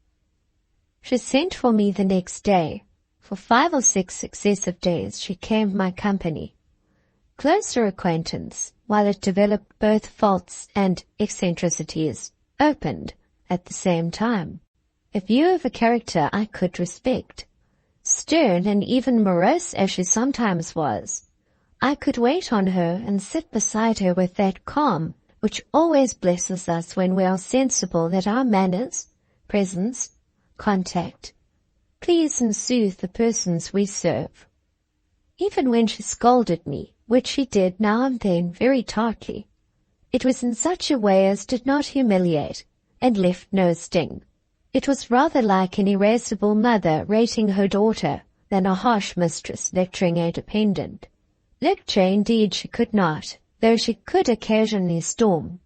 She sent for me the next day. For 5 or 6 successive days she came my company. Closer acquaintance, while it developed both faults and eccentricities, opened at the same time. A view of a character I could respect. Stern and even morose as she sometimes was, I could wait on her and sit beside her with that calm which always blesses us when we are sensible that our manners, presence, contact, please and soothe the persons we serve. Even when she scolded me, which she did now and then very tartly, it was in such a way as did not humiliate and left no sting. It was rather like an irascible mother rating her daughter than a harsh mistress lecturing a dependent. Lecture indeed she could not, though she could occasionally storm.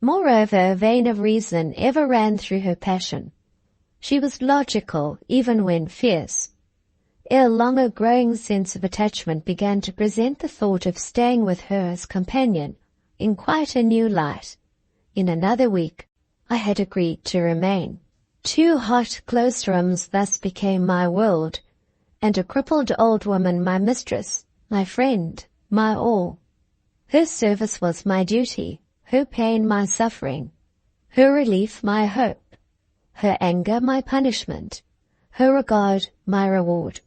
Moreover, a vein of reason ever ran through her passion. She was logical even when fierce. Ere long a growing sense of attachment began to present the thought of staying with her as companion in quite a new light. In another week I had agreed to remain. 2 hot close rooms thus became my world, and a crippled old woman my mistress, my friend, my all. Her service was my duty, her pain my suffering, her relief my hope, her anger my punishment, her regard my reward.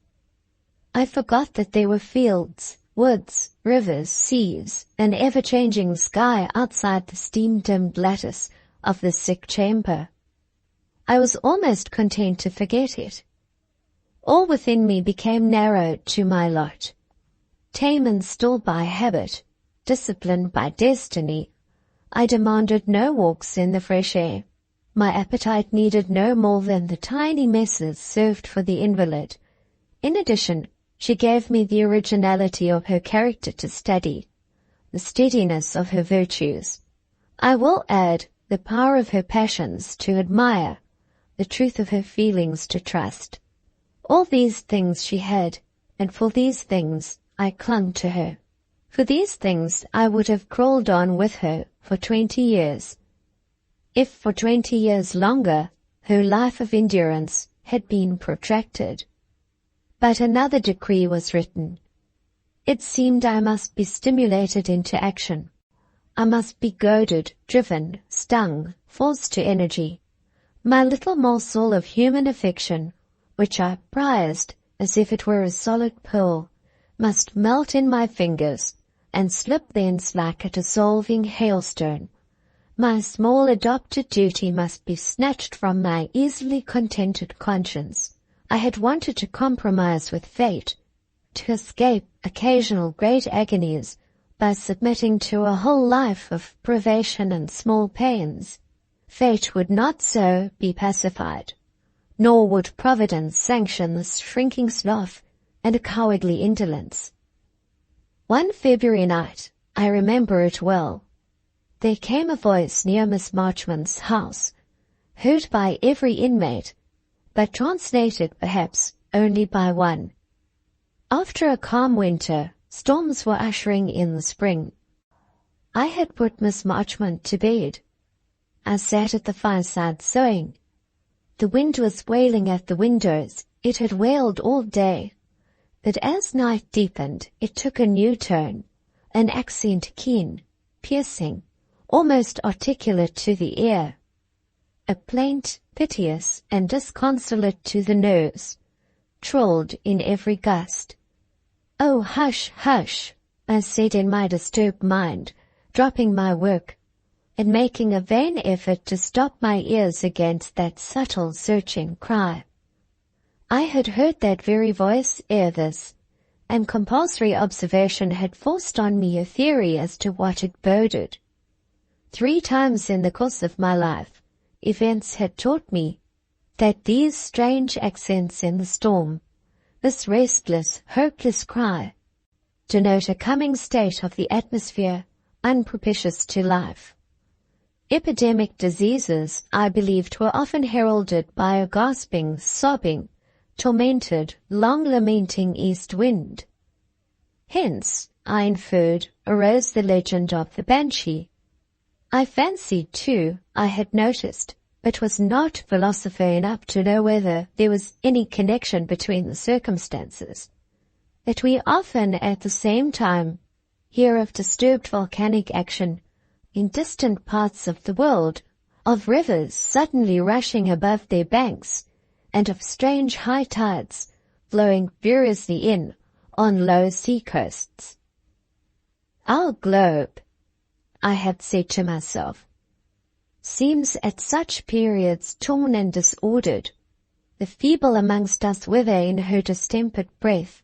I forgot that there were fields, woods, rivers, seas, an ever-changing sky outside the steam-dimmed lattice of the sick chamber. I was almost content to forget it. All within me became narrowed to my lot. Tame and still by habit, disciplined by destiny, I demanded no walks in the fresh air. My appetite needed no more than the tiny messes served for the invalid. In addition, she gave me the originality of her character to study, the steadiness of her virtues. I will add the power of her passions to admire, the truth of her feelings to trust. All these things she had, and for these things I clung to her. For these things I would have crawled on with her for 20 years, if for 20 years longer her life of endurance had been protracted. But another decree was written. It seemed I must be stimulated into action. I must be goaded, driven, stung, forced to energy. My little morsel of human affection, which I prized as if it were a solid pearl, must melt in my fingers and slip thence like a dissolving hailstone. My small adopted duty must be snatched from my easily contented conscience. I had wanted to compromise with fate, to escape occasional great agonies by submitting to a whole life of privation and small pains. Fate would not so be pacified, nor would Providence sanction this shrinking sloth and a cowardly indolence. One February night, I remember it well, there came a voice near Miss Marchmont's house, heard by every inmate, but translated perhaps only by one. After a calm winter, storms were ushering in the spring. I had put Miss Marchmont to bed. I sat at the fireside sewing. The wind was wailing at the windows. It had wailed all day. But as night deepened, it took a new tone, an accent keen, piercing, almost articulate to the ear, a plaint piteous and disconsolate to the nerves, trilled in every gust. "Oh, hush, hush," I said in my disturbed mind, dropping my work, and making a vain effort to stop my ears against that subtle, searching cry. I had heard that very voice ere this, and compulsory observation had forced on me a theory as to what it boded. 3 times in the course of my life, events had taught me that these strange accents in the storm, this restless, hopeless cry, denote a coming state of the atmosphere unpropitious to life. Epidemic diseases, I believed, were often heralded by a gasping, sobbing, tormented, long-lamenting east wind. Hence, I inferred, arose the legend of the banshee. I fancied, too, I had noticed, but was not philosopher enough to know whether there was any connection between the circumstances that we often at the same time hear of disturbed volcanic action in distant parts of the world, of rivers suddenly rushing above their banks, and of strange high tides flowing furiously in on low sea coasts. Our globe, I had said to myself, seems at such periods torn and disordered, the feeble amongst us wither in her distempered breath,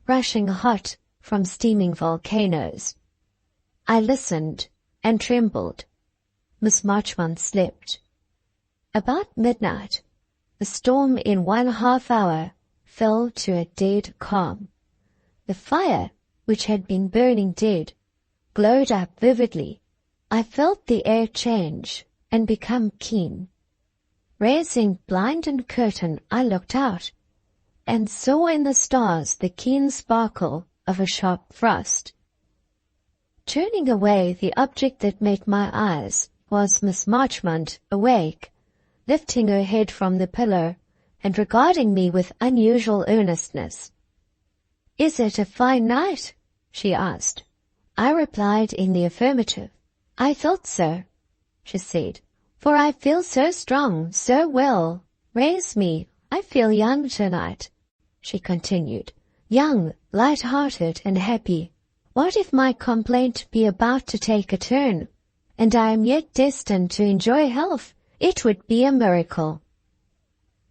rushing hot from steaming volcanoes. I listened and trembled. Miss Marchmont slept. About midnight, the storm in 1/2 hour fell to a dead calm. The fire, which had been burning dead, glowed up vividly. I felt the air change and become keen. Raising blind and curtain, I looked out, and saw in the stars the keen sparkle of a sharp frost. Turning away, the object that met my eyes was Miss Marchmont, awake, lifting her head from the pillow, and regarding me with unusual earnestness. "Is it a fine night?" she asked. I replied in the affirmative. "I thought so," she said, "for I feel so strong, so well. Raise me, I feel young tonight," she continued, "young, light-hearted, and happy. What if my complaint be about to take a turn, and I am yet destined to enjoy health? It would be a miracle."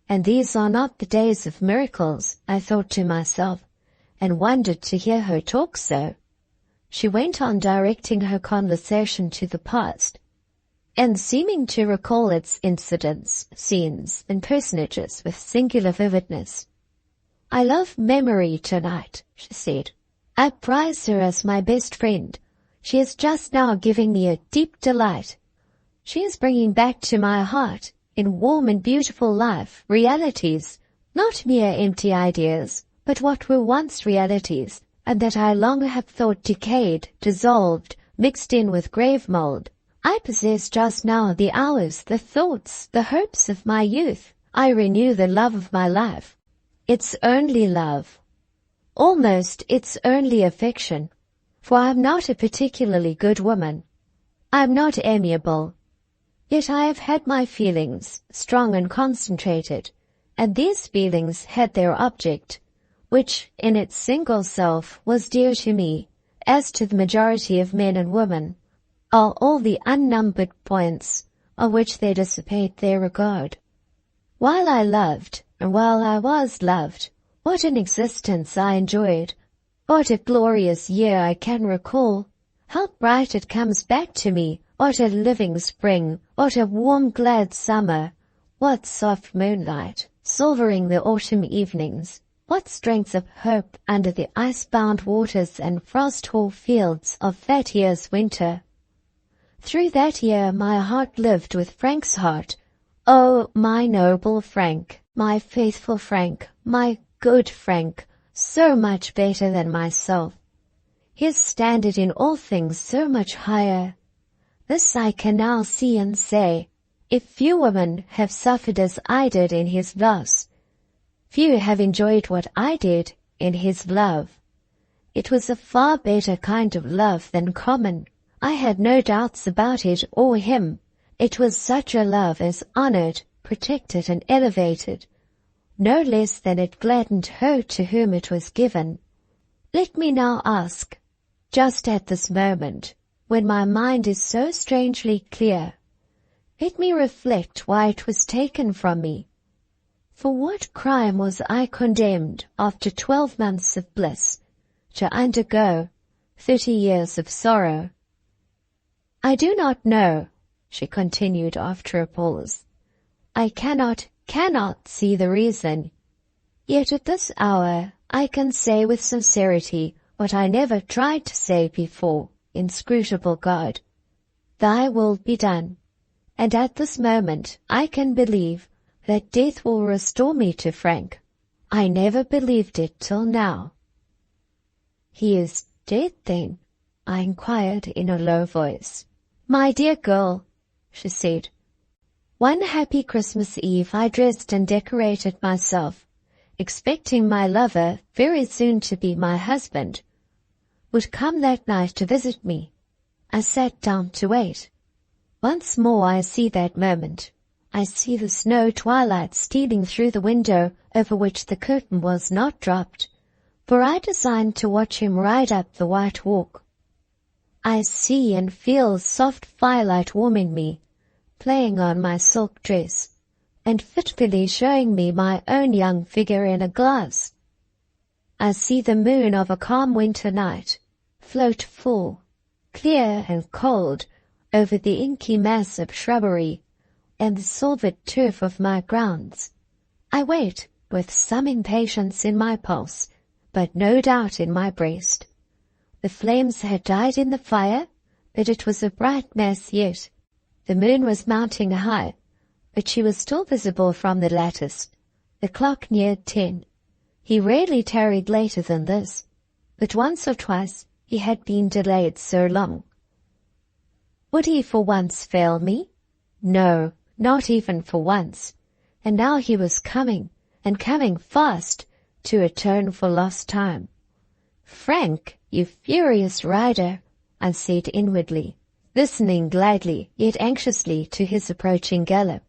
And these are not the days of miracles, I thought to myself, and wondered to hear her talk so. She went on directing her conversation to the past, and seeming to recall its incidents, scenes, and personages with singular vividness. "I love memory tonight," she said. "I prize her as my best friend. She is just now giving me a deep delight. She is bringing back to my heart, in warm and beautiful life, realities, not mere empty ideas, but what were once realities, and that I long have thought decayed, dissolved, mixed in with grave mold. I possess just now the hours, the thoughts, the hopes of my youth. I renew the love of my life. Its only love. Almost its only affection, for I am not a particularly good woman. I am not amiable. Yet I have had my feelings, strong and concentrated, and these feelings had their object, which in its single self was dear to me, as to the majority of men and women, are all the unnumbered points on which they dissipate their regard. While I loved, and while I was loved, what an existence I enjoyed! What a glorious year I can recall! How bright it comes back to me! What a living spring! What a warm, glad summer! What soft moonlight, silvering the autumn evenings! What strength of hope under the ice-bound waters and frost-hoar fields of that year's winter! Through that year my heart lived with Frank's heart. Oh, my noble Frank, my faithful Frank, my good Frank, so much better than myself. His standard in all things so much higher. This I can now see and say, if few women have suffered as I did in his loss, few have enjoyed what I did in his love. It was a far better kind of love than common. I had no doubts about it or him. It was such a love as honored, protected, and elevated, no less than it gladdened her to whom it was given. Let me now ask, just at this moment, when my mind is so strangely clear, let me reflect why it was taken from me. For what crime was I condemned, after 12 months of bliss, to undergo 30 years of sorrow? I do not know, she continued after a pause. I cannot see the reason. Yet at this hour I can say with sincerity what I never tried to say before, inscrutable God. Thy will be done. And at this moment I can believe that death will restore me to Frank. I never believed it till now. He is dead then? I inquired in a low voice. My dear girl, she said, One happy Christmas Eve I dressed and decorated myself, expecting my lover, very soon to be my husband, would come that night to visit me. I sat down to wait. Once more I see that moment. I see the snow twilight stealing through the window over which the curtain was not dropped, for I designed to watch him ride up the white walk. I see and feel soft firelight warming me, playing on my silk dress, and fitfully showing me my own young figure in a glass. I see the moon of a calm winter night float full, clear and cold, over the inky mass of shrubbery and the silvered turf of my grounds. I wait with some impatience in my pulse, but no doubt in my breast. The flames had died in the fire, but it was a bright mass yet. The moon was mounting high, but she was still visible from the lattice. The clock neared 10. He rarely tarried later than this, but once or twice he had been delayed so long. Would he for once fail me? No, not even for once. And now he was coming, and coming fast, to atone for lost time. "Frank, you furious rider," I said inwardly, listening gladly yet anxiously to his approaching gallop.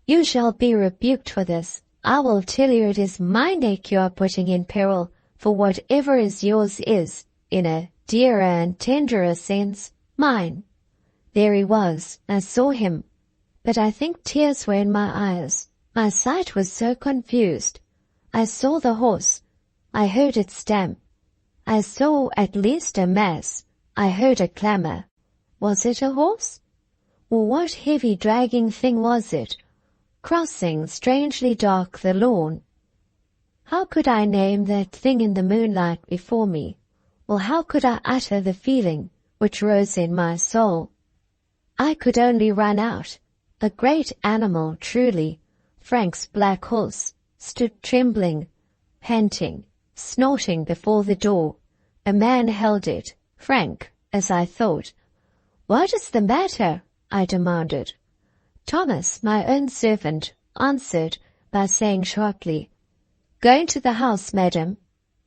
"You shall be rebuked for this. I will tell you it is my neck you are putting in peril, for whatever is yours is, in a dearer and tenderer sense, mine." There he was. I saw him, but I think tears were in my eyes. My sight was so confused. I saw the horse. I heard it stamp. I saw at least a mass. I heard a clamor. Was it a horse? Or what heavy dragging thing was it, crossing strangely dark the lawn? How could I name that thing in the moonlight before me? Or how could I utter the feeling which rose in my soul? I could only run out. A great animal, truly. Frank's black horse stood trembling, panting, snorting before the door. A man held it. Frank, as I thought. "What is the matter?" I demanded. Thomas, my own servant, answered by saying sharply, "Going to the house, madam,"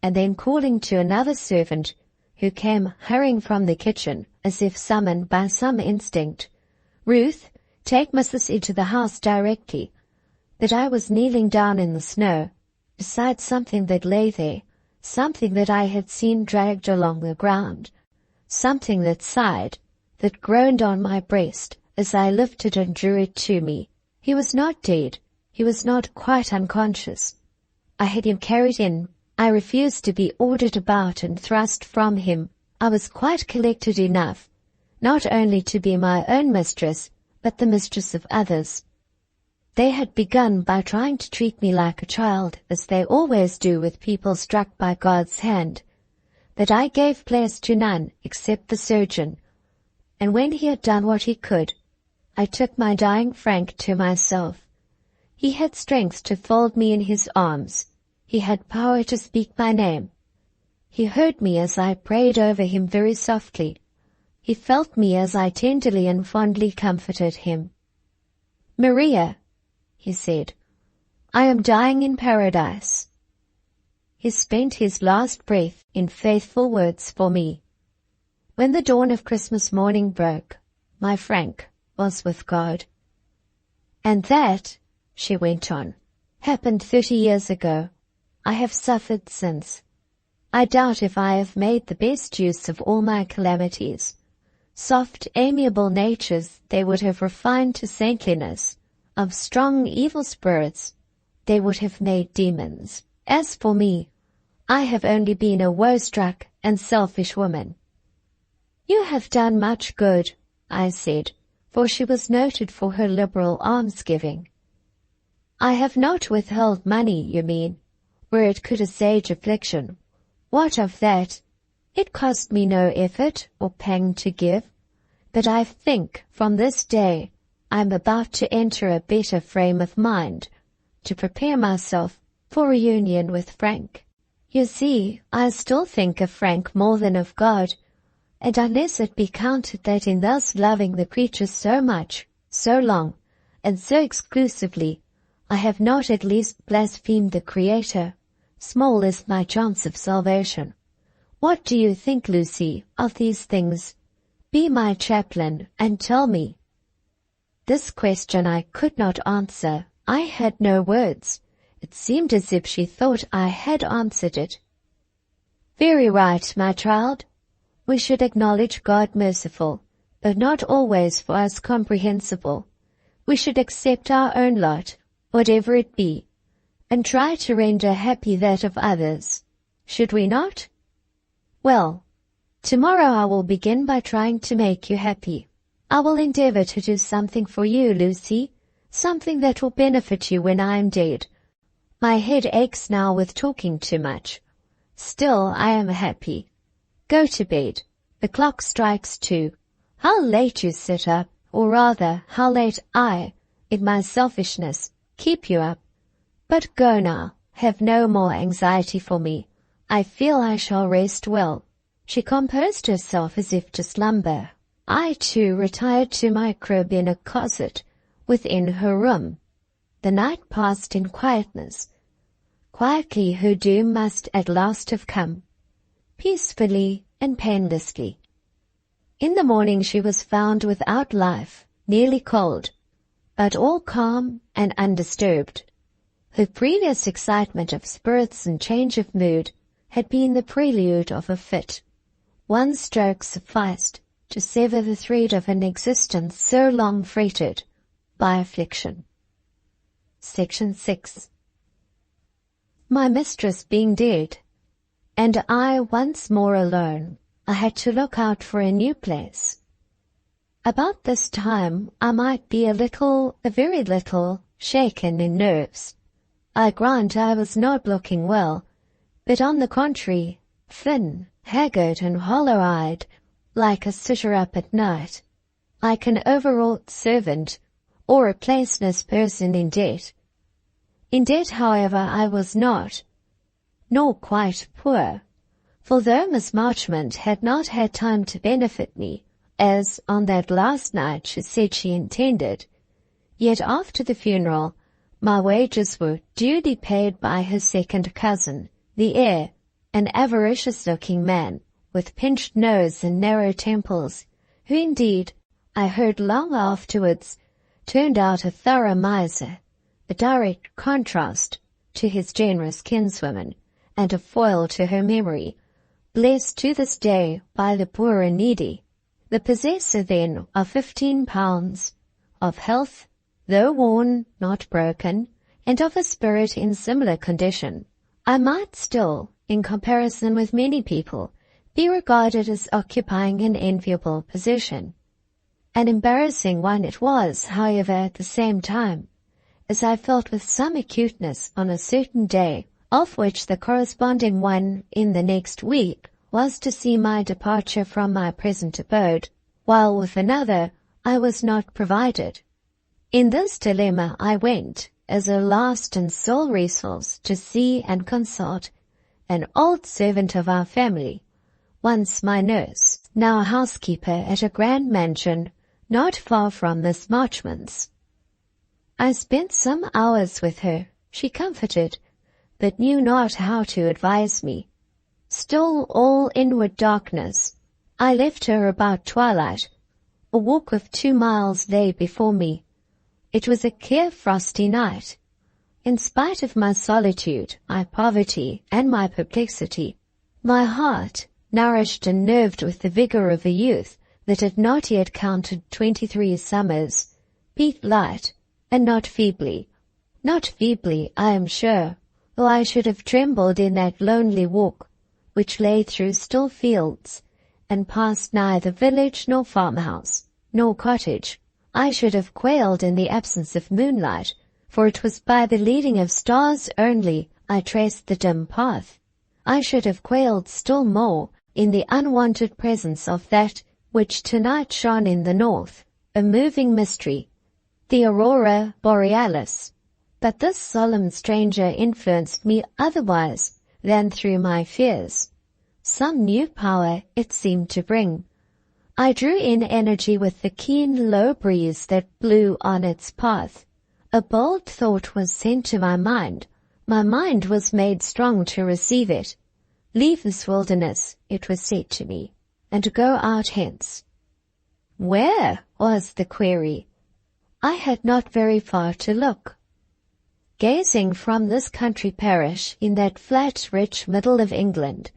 and then calling to another servant, who came hurrying from the kitchen, as if summoned by some instinct, "Ruth, take Mrs. into the house directly." That I was kneeling down in the snow, beside something that lay there, something that I had seen dragged along the ground, something that sighed, that groaned on my breast as I lifted and drew it to me. He was not dead. He was not quite unconscious. I had him carried in. I refused to be ordered about and thrust from him. I was quite collected enough, not only to be my own mistress, but the mistress of others. They had begun by trying to treat me like a child, as they always do with people struck by God's hand. But I gave place to none except the surgeon, and when he had done what he could, I took my dying Frank to myself. He had strength to fold me in his arms. He had power to speak my name. He heard me as I prayed over him very softly. He felt me as I tenderly and fondly comforted him. "Maria," he said, "I am dying in paradise." He spent his last breath in faithful words for me. When the dawn of Christmas morning broke, my Frank was with God. "And that," she went on, "happened 30 years ago. I have suffered since. I doubt if I have made the best use of all my calamities. Soft, amiable natures they would have refined to saintliness. Of strong, evil spirits they would have made demons. As for me, I have only been a woe-struck and selfish woman." "You have done much good," I said, for she was noted for her liberal almsgiving. "I have not withheld money, you mean, where it could assuage affliction. What of that? It cost me no effort or pang to give, but I think from this day I am about to enter a better frame of mind, to prepare myself for a union with Frank. You see, I still think of Frank more than of God, and unless it be counted that in thus loving the creature so much, so long, and so exclusively, I have not at least blasphemed the Creator. Small is my chance of salvation. What do you think, Lucy, of these things? Be my chaplain and tell me. This question I could not answer. I had no words. It seemed as if she thought I had answered it. Very right, my child. We should acknowledge God merciful, but not always for us comprehensible. We should accept our own lot, whatever it be, and try to render happy that of others. Should we not? Well, tomorrow I will begin by trying to make you happy. I will endeavor to do something for you, Lucy, something that will benefit you when I am dead. My head aches now with talking too much. Still, I am happy. Go to bed. The clock strikes 2. How late you sit up, or rather, how late I, in my selfishness, keep you up. But go now. Have no more anxiety for me. I feel I shall rest well. She composed herself as if to slumber. I, too, retired to my crib in a closet within her room. The night passed in quietness. Quietly her doom must at last have come, peacefully and painlessly. In the morning she was found without life, nearly cold, but all calm and undisturbed. Her previous excitement of spirits and change of mood had been the prelude of a fit. One stroke sufficed to sever the thread of an existence so long freighted by affliction. Section 6. My mistress being dead, and I once more alone, I had to look out for a new place. About this time I might be a very little, shaken in nerves. I grant I was not looking well, but on the contrary, thin, haggard and hollow-eyed, like a sitter-up at night, like an overwrought servant, or a placeless person in debt. In debt, however, I was not, nor quite poor, for though Miss Marchmont had not had time to benefit me, as on that last night she said she intended, yet after the funeral my wages were duly paid by her second cousin, the heir, an avaricious-looking man, with pinched nose and narrow temples, who indeed, I heard long afterwards, turned out a thorough miser, a direct contrast to his generous kinswoman, and a foil to her memory, blessed to this day by the poor and needy, the possessor then of £15, of health, though worn, not broken, and of a spirit in similar condition. I might still, in comparison with many people, be regarded as occupying an enviable position. An embarrassing one it was, however, at the same time, as I felt with some acuteness on a certain day, of which the corresponding one in the next week was to see my departure from my present abode, while with another I was not provided. In this dilemma I went, as a last and sole resource, to see and consult an old servant of our family, once my nurse, now housekeeper at a grand mansion not far from Miss Marchmont's. I spent some hours with her. She comforted, but knew not how to advise me. Still all inward darkness, I left her about twilight. A walk of 2 miles lay before me. It was a clear frosty night. In spite of my solitude, my poverty, and my perplexity, my heart, nourished and nerved with the vigor of a youth that had not yet counted 23 summers, beat light, and not feebly. Not feebly, I am sure, or I should have trembled in that lonely walk, which lay through still fields, and passed neither village nor farmhouse, nor cottage. I should have quailed in the absence of moonlight, for it was by the leading of stars only I traced the dim path. I should have quailed still more in the unwonted presence of that which tonight shone in the north, a moving mystery, the aurora borealis. But this solemn stranger influenced me otherwise than through my fears. Some new power it seemed to bring. I drew in energy with the keen low breeze that blew on its path. A bold thought was sent to my mind. My mind was made strong to receive it. Leave this wilderness, it was said to me, and go out hence. Where? Was the query. I had not very far to look. Gazing from this country parish in that flat, rich middle of England,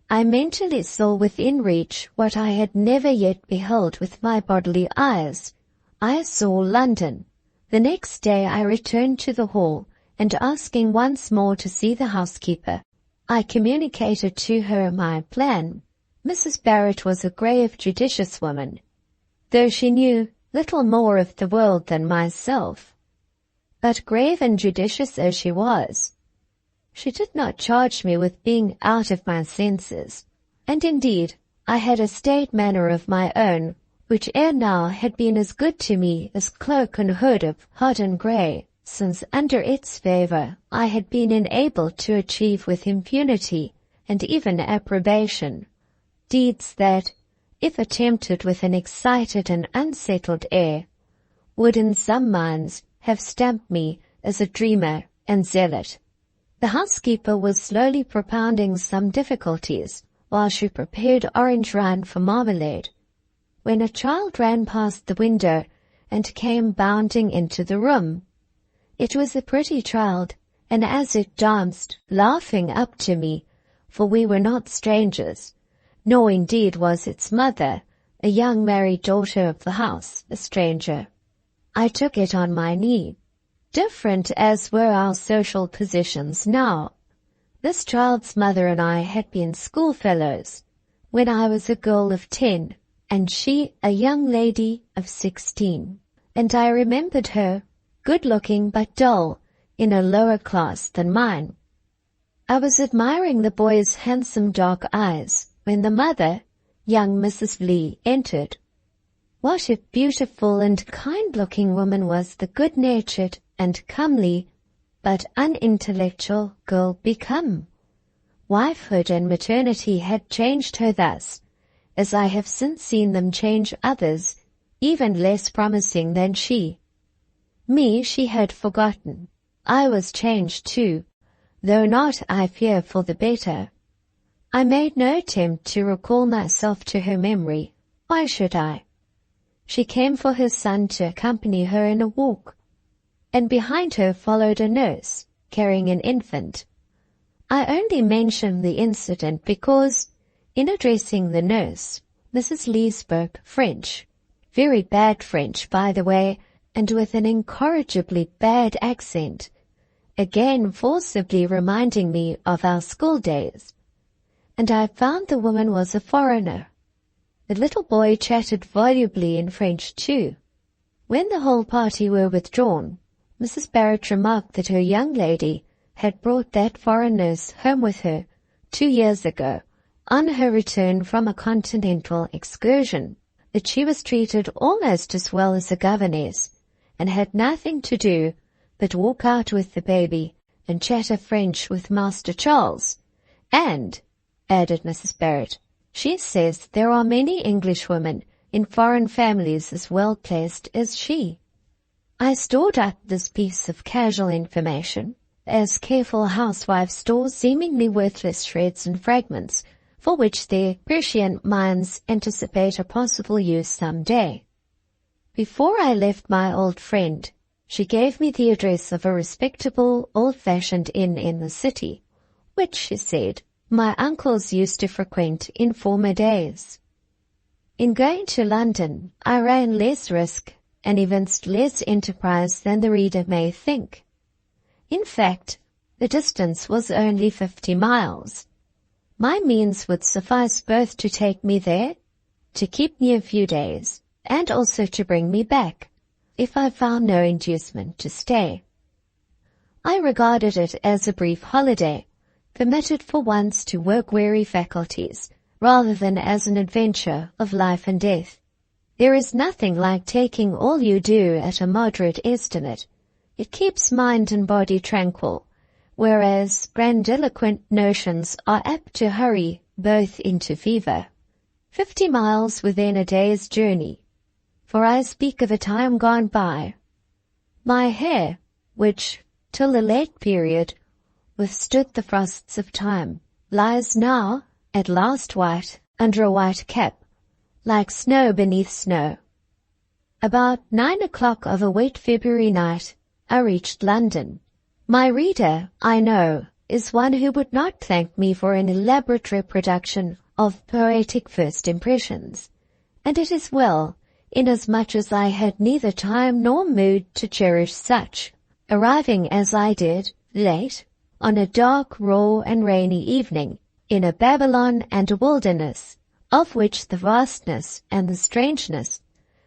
I mentally saw within reach what I had never yet beheld with my bodily eyes. I saw London. The next day I returned to the hall, and asking once more to see the housekeeper, I communicated to her my plan. Mrs. Barrett was a grave, judicious woman, though she knew little more of the world than myself. But grave and judicious as she was, she did not charge me with being out of my senses, and indeed I had a staid manner of my own, which ere now had been as good to me as cloak and hood of hodden grey, since under its favour I had been enabled to achieve with impunity and even approbation deeds that, if attempted with an excited and unsettled air, would in some minds have stamped me as a dreamer and zealot. The housekeeper was slowly propounding some difficulties while she prepared orange rind for marmalade, when a child ran past the window and came bounding into the room. It was a pretty child, and as it danced, laughing up to me, for we were not strangers, nor indeed was its mother, a young married daughter of the house, a stranger, I took it on my knee. Different as were our social positions now, this child's mother and I had been schoolfellows when I was a girl of 10, and she a young lady of 16, and I remembered her good-looking but dull, in a lower class than mine. I was admiring the boy's handsome dark eyes when the mother, young Mrs. Lee, entered. What a beautiful and kind-looking woman was the good-natured and comely, but unintellectual girl become. Wifehood and maternity had changed her thus, as I have since seen them change others, even less promising than she. Me she had forgotten. I was changed too, though not, I fear, for the better. I made no attempt to recall myself to her memory. Why should I? She came for her son to accompany her in a walk, and behind her followed a nurse, carrying an infant. I only mention the incident because, in addressing the nurse, Mrs. Lee spoke French, very bad French, by the way, and with an incorrigibly bad accent, again forcibly reminding me of our school days. And I found the woman was a foreigner. The little boy chatted volubly in French too. When the whole party were withdrawn, Mrs. Barrett remarked that her young lady had brought that foreign nurse home with her 2 years ago, on her return from a continental excursion, that she was treated almost as well as a governess, and had nothing to do but walk out with the baby and chatter French with Master Charles. And, added Mrs. Barrett, she says there are many Englishwomen in foreign families as well placed as she. I stored up this piece of casual information, as careful housewives store seemingly worthless shreds and fragments, for which their prescient minds anticipate a possible use some day. Before I left my old friend, she gave me the address of a respectable, old-fashioned inn in the city, which, she said, my uncles used to frequent in former days. In going to London, I ran less risk and evinced less enterprise than the reader may think. In fact, the distance was only 50 miles. My means would suffice both to take me there, to keep me a few days, and also to bring me back, if I found no inducement to stay. I regarded it as a brief holiday, permitted for once to work-weary faculties, rather than as an adventure of life and death. There is nothing like taking all you do at a moderate estimate. It keeps mind and body tranquil, whereas grandiloquent notions are apt to hurry both into fever. 50 miles within a day's journey, for I speak of a time gone by. My hair, which, till the late period, withstood the frosts of time, lies now, at last white, under a white cap, like snow beneath snow. About 9 o'clock of a wet February night, I reached London. My reader, I know, is one who would not thank me for an elaborate reproduction of poetic first impressions, and it is well, inasmuch as I had neither time nor mood to cherish such, arriving as I did, late, on a dark, raw, and rainy evening, in a Babylon and a wilderness, of which the vastness and the strangeness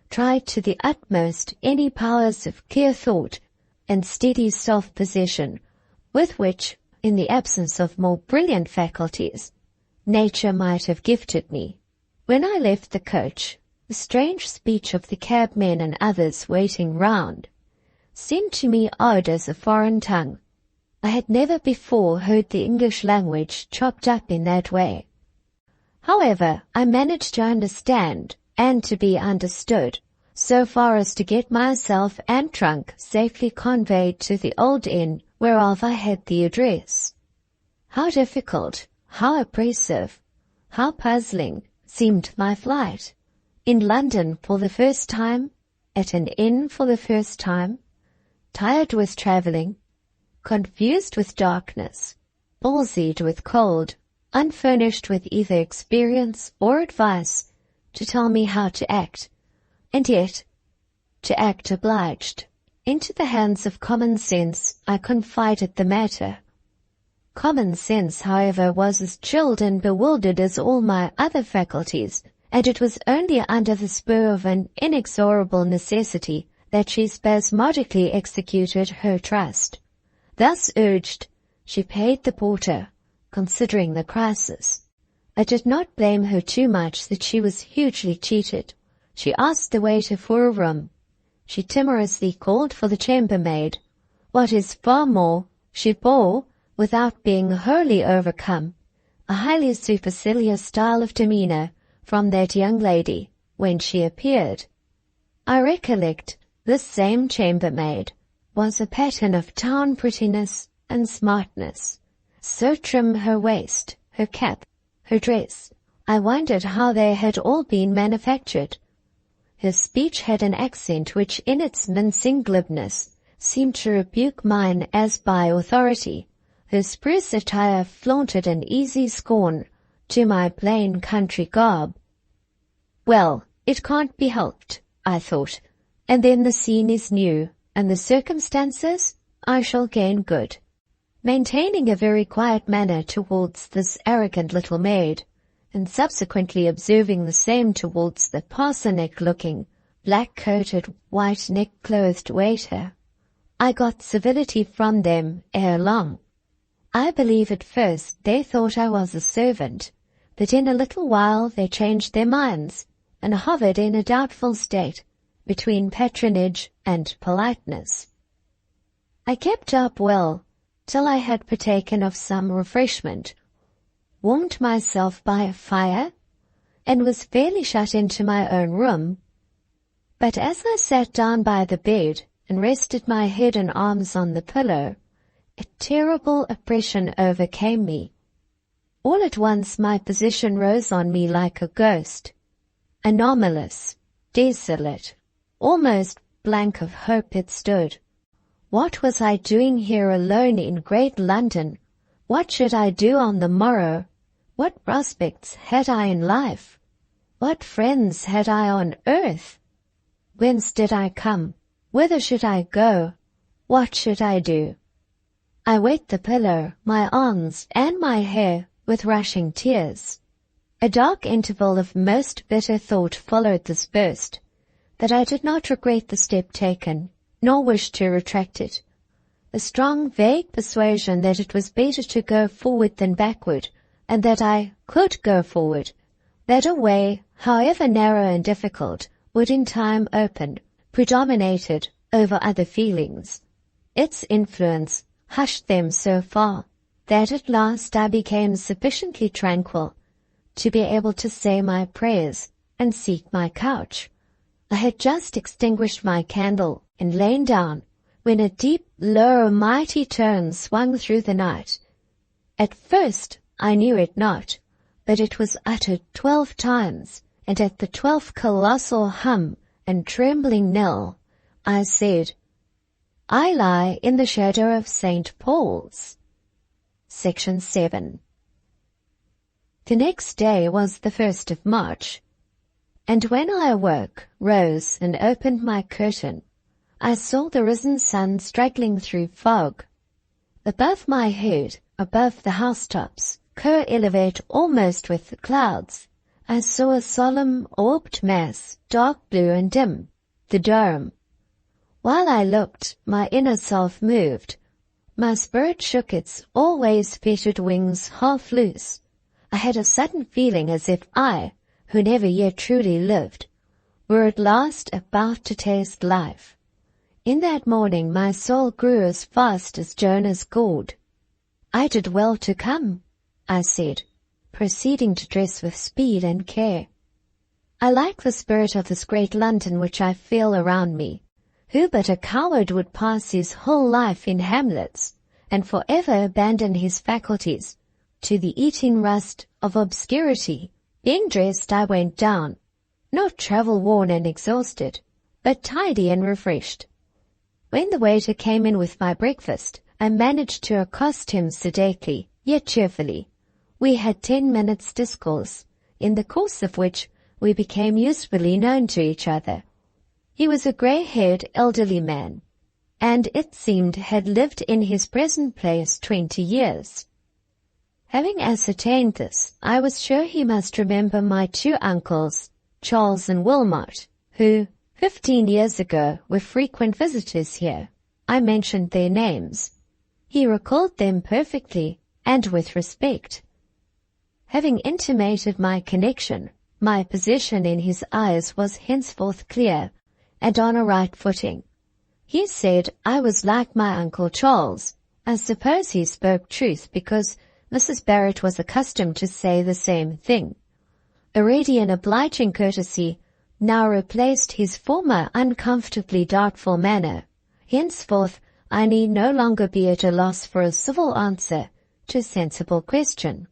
tried to the utmost any powers of clear thought and steady self-possession with which, in the absence of more brilliant faculties, nature might have gifted me. When I left the coach, the strange speech of the cabmen and others waiting round seemed to me odd as a foreign tongue. I had never before heard the English language chopped up in that way. However, I managed to understand and to be understood, so far as to get myself and trunk safely conveyed to the old inn whereof I had the address. How difficult, how oppressive, how puzzling seemed my flight. In London for the first time, at an inn for the first time, tired with travelling, confused with darkness, palsied with cold, unfurnished with either experience or advice to tell me how to act, and yet to act obliged. Into the hands of common sense I confided the matter. Common sense, however, was as chilled and bewildered as all my other faculties, and it was only under the spur of an inexorable necessity that she spasmodically executed her trust. Thus urged, she paid the porter, considering the crisis. I did not blame her too much that she was hugely cheated. She asked the waiter for a room. She timorously called for the chambermaid. What is far more, she bore, without being wholly overcome, a highly supercilious style of demeanour from that young lady when she appeared. I recollect this same chambermaid was a pattern of town prettiness and smartness. So trim her waist, her cap, her dress, I wondered how they had all been manufactured. Her speech had an accent which in its mincing glibness seemed to rebuke mine as by authority. Her spruce attire flaunted an easy scorn to my plain country garb. Well, it can't be helped, I thought, and then the scene is new, and the circumstances I shall gain good. Maintaining a very quiet manner towards this arrogant little maid, and subsequently observing the same towards the parsonic-looking, black-coated, white-neck-clothed waiter, I got civility from them ere long. I believe at first they thought I was a servant, but in a little while they changed their minds, and hovered in a doubtful state between patronage and politeness. I kept up well till I had partaken of some refreshment, warmed myself by a fire, and was fairly shut into my own room. But as I sat down by the bed and rested my head and arms on the pillow, a terrible oppression overcame me. All at once my position rose on me like a ghost, anomalous, desolate, almost blank of hope it stood. What was I doing here alone in great London? What should I do on the morrow? What prospects had I in life? What friends had I on earth? Whence did I come? Whither should I go? What should I do? I wet the pillow, my arms, and my hair with rushing tears. A dark interval of most bitter thought followed this burst, but I did not regret the step taken, nor wish to retract it. A strong, vague persuasion that it was better to go forward than backward, and that I could go forward, that a way, however narrow and difficult, would in time open, predominated over other feelings. Its influence hushed them so far that at last I became sufficiently tranquil to be able to say my prayers and seek my couch. I had just extinguished my candle and lain down when a deep, low, mighty tone swung through the night. At first I knew it not, but it was uttered 12 times, and at the 12th colossal hum and trembling knell, I said, "I lie in the shadow of St. Paul's." Section 7. The next day was the 1st of March, and when I awoke, rose, and opened my curtain, I saw the risen sun straggling through fog. Above my head, above the housetops, co-elevate almost with the clouds, I saw a solemn, orbed mass, dark blue and dim, the dome. While I looked, my inner self moved. My spirit shook its always fettered wings half loose. I had a sudden feeling as if I, who never yet truly lived, were at last about to taste life. In that morning my soul grew as fast as Jonah's gourd. "I did well to come," I said, proceeding to dress with speed and care. I like the spirit of this great London which I feel around me. Who but a coward would pass his whole life in hamlets, and forever abandon his faculties to the eating rust of obscurity? Being dressed, I went down, not travel-worn and exhausted, but tidy and refreshed. When the waiter came in with my breakfast, I managed to accost him sedately, yet cheerfully. We had 10 minutes' discourse, in the course of which we became usefully known to each other. He was a grey-haired elderly man, and it seemed had lived in his present place 20 years. Having ascertained this, I was sure he must remember my 2 uncles, Charles and Wilmot, who, 15 years ago, were frequent visitors here. I mentioned their names. He recalled them perfectly, and with respect. Having intimated my connection, my position in his eyes was henceforth clear, and on a right footing. He said I was like my Uncle Charles. I suppose he spoke truth, because Mrs. Barrett was accustomed to say the same thing. A ready and obliging courtesy now replaced his former uncomfortably doubtful manner. Henceforth I need no longer be at a loss for a civil answer to a sensible question.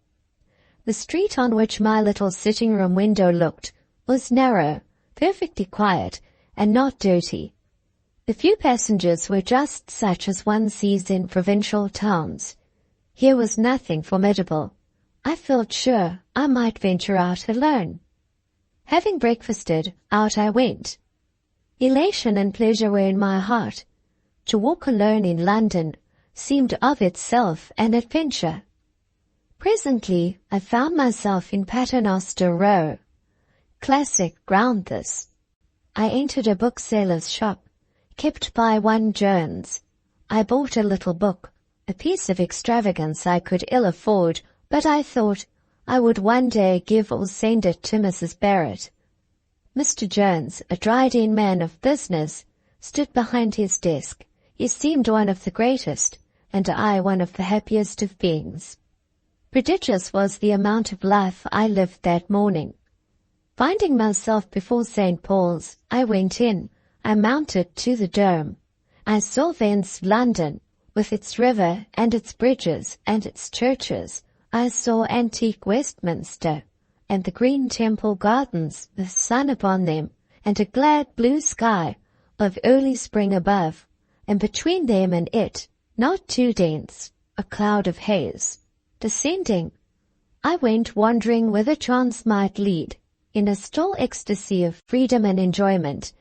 The street on which my little sitting-room window looked was narrow, perfectly quiet, and not dirty. The few passengers were just such as one sees in provincial towns. Here was nothing formidable. I felt sure I might venture out alone. Having breakfasted, out I went. Elation and pleasure were in my heart. To walk alone in London seemed of itself an adventure. Presently I found myself in Paternoster Row. Classic ground this. I entered a bookseller's shop, kept by one Jones. I bought a little book, a piece of extravagance I could ill afford, but I thought I would one day give or send it to Mrs. Barrett. Mr. Jones, a dried-in man of business, stood behind his desk. He seemed one of the greatest, and I one of the happiest of beings. Prodigious was the amount of life I lived that morning. Finding myself before St. Paul's, I went in. I mounted to the dome. I saw thence London, with its river and its bridges and its churches. I saw antique Westminster, and the green Temple Gardens, with sun upon them, and a glad blue sky of early spring above, and between them and it, not too dense, a cloud of haze. Descending, I went wandering whither chance might lead, in a still ecstasy of freedom and enjoyment,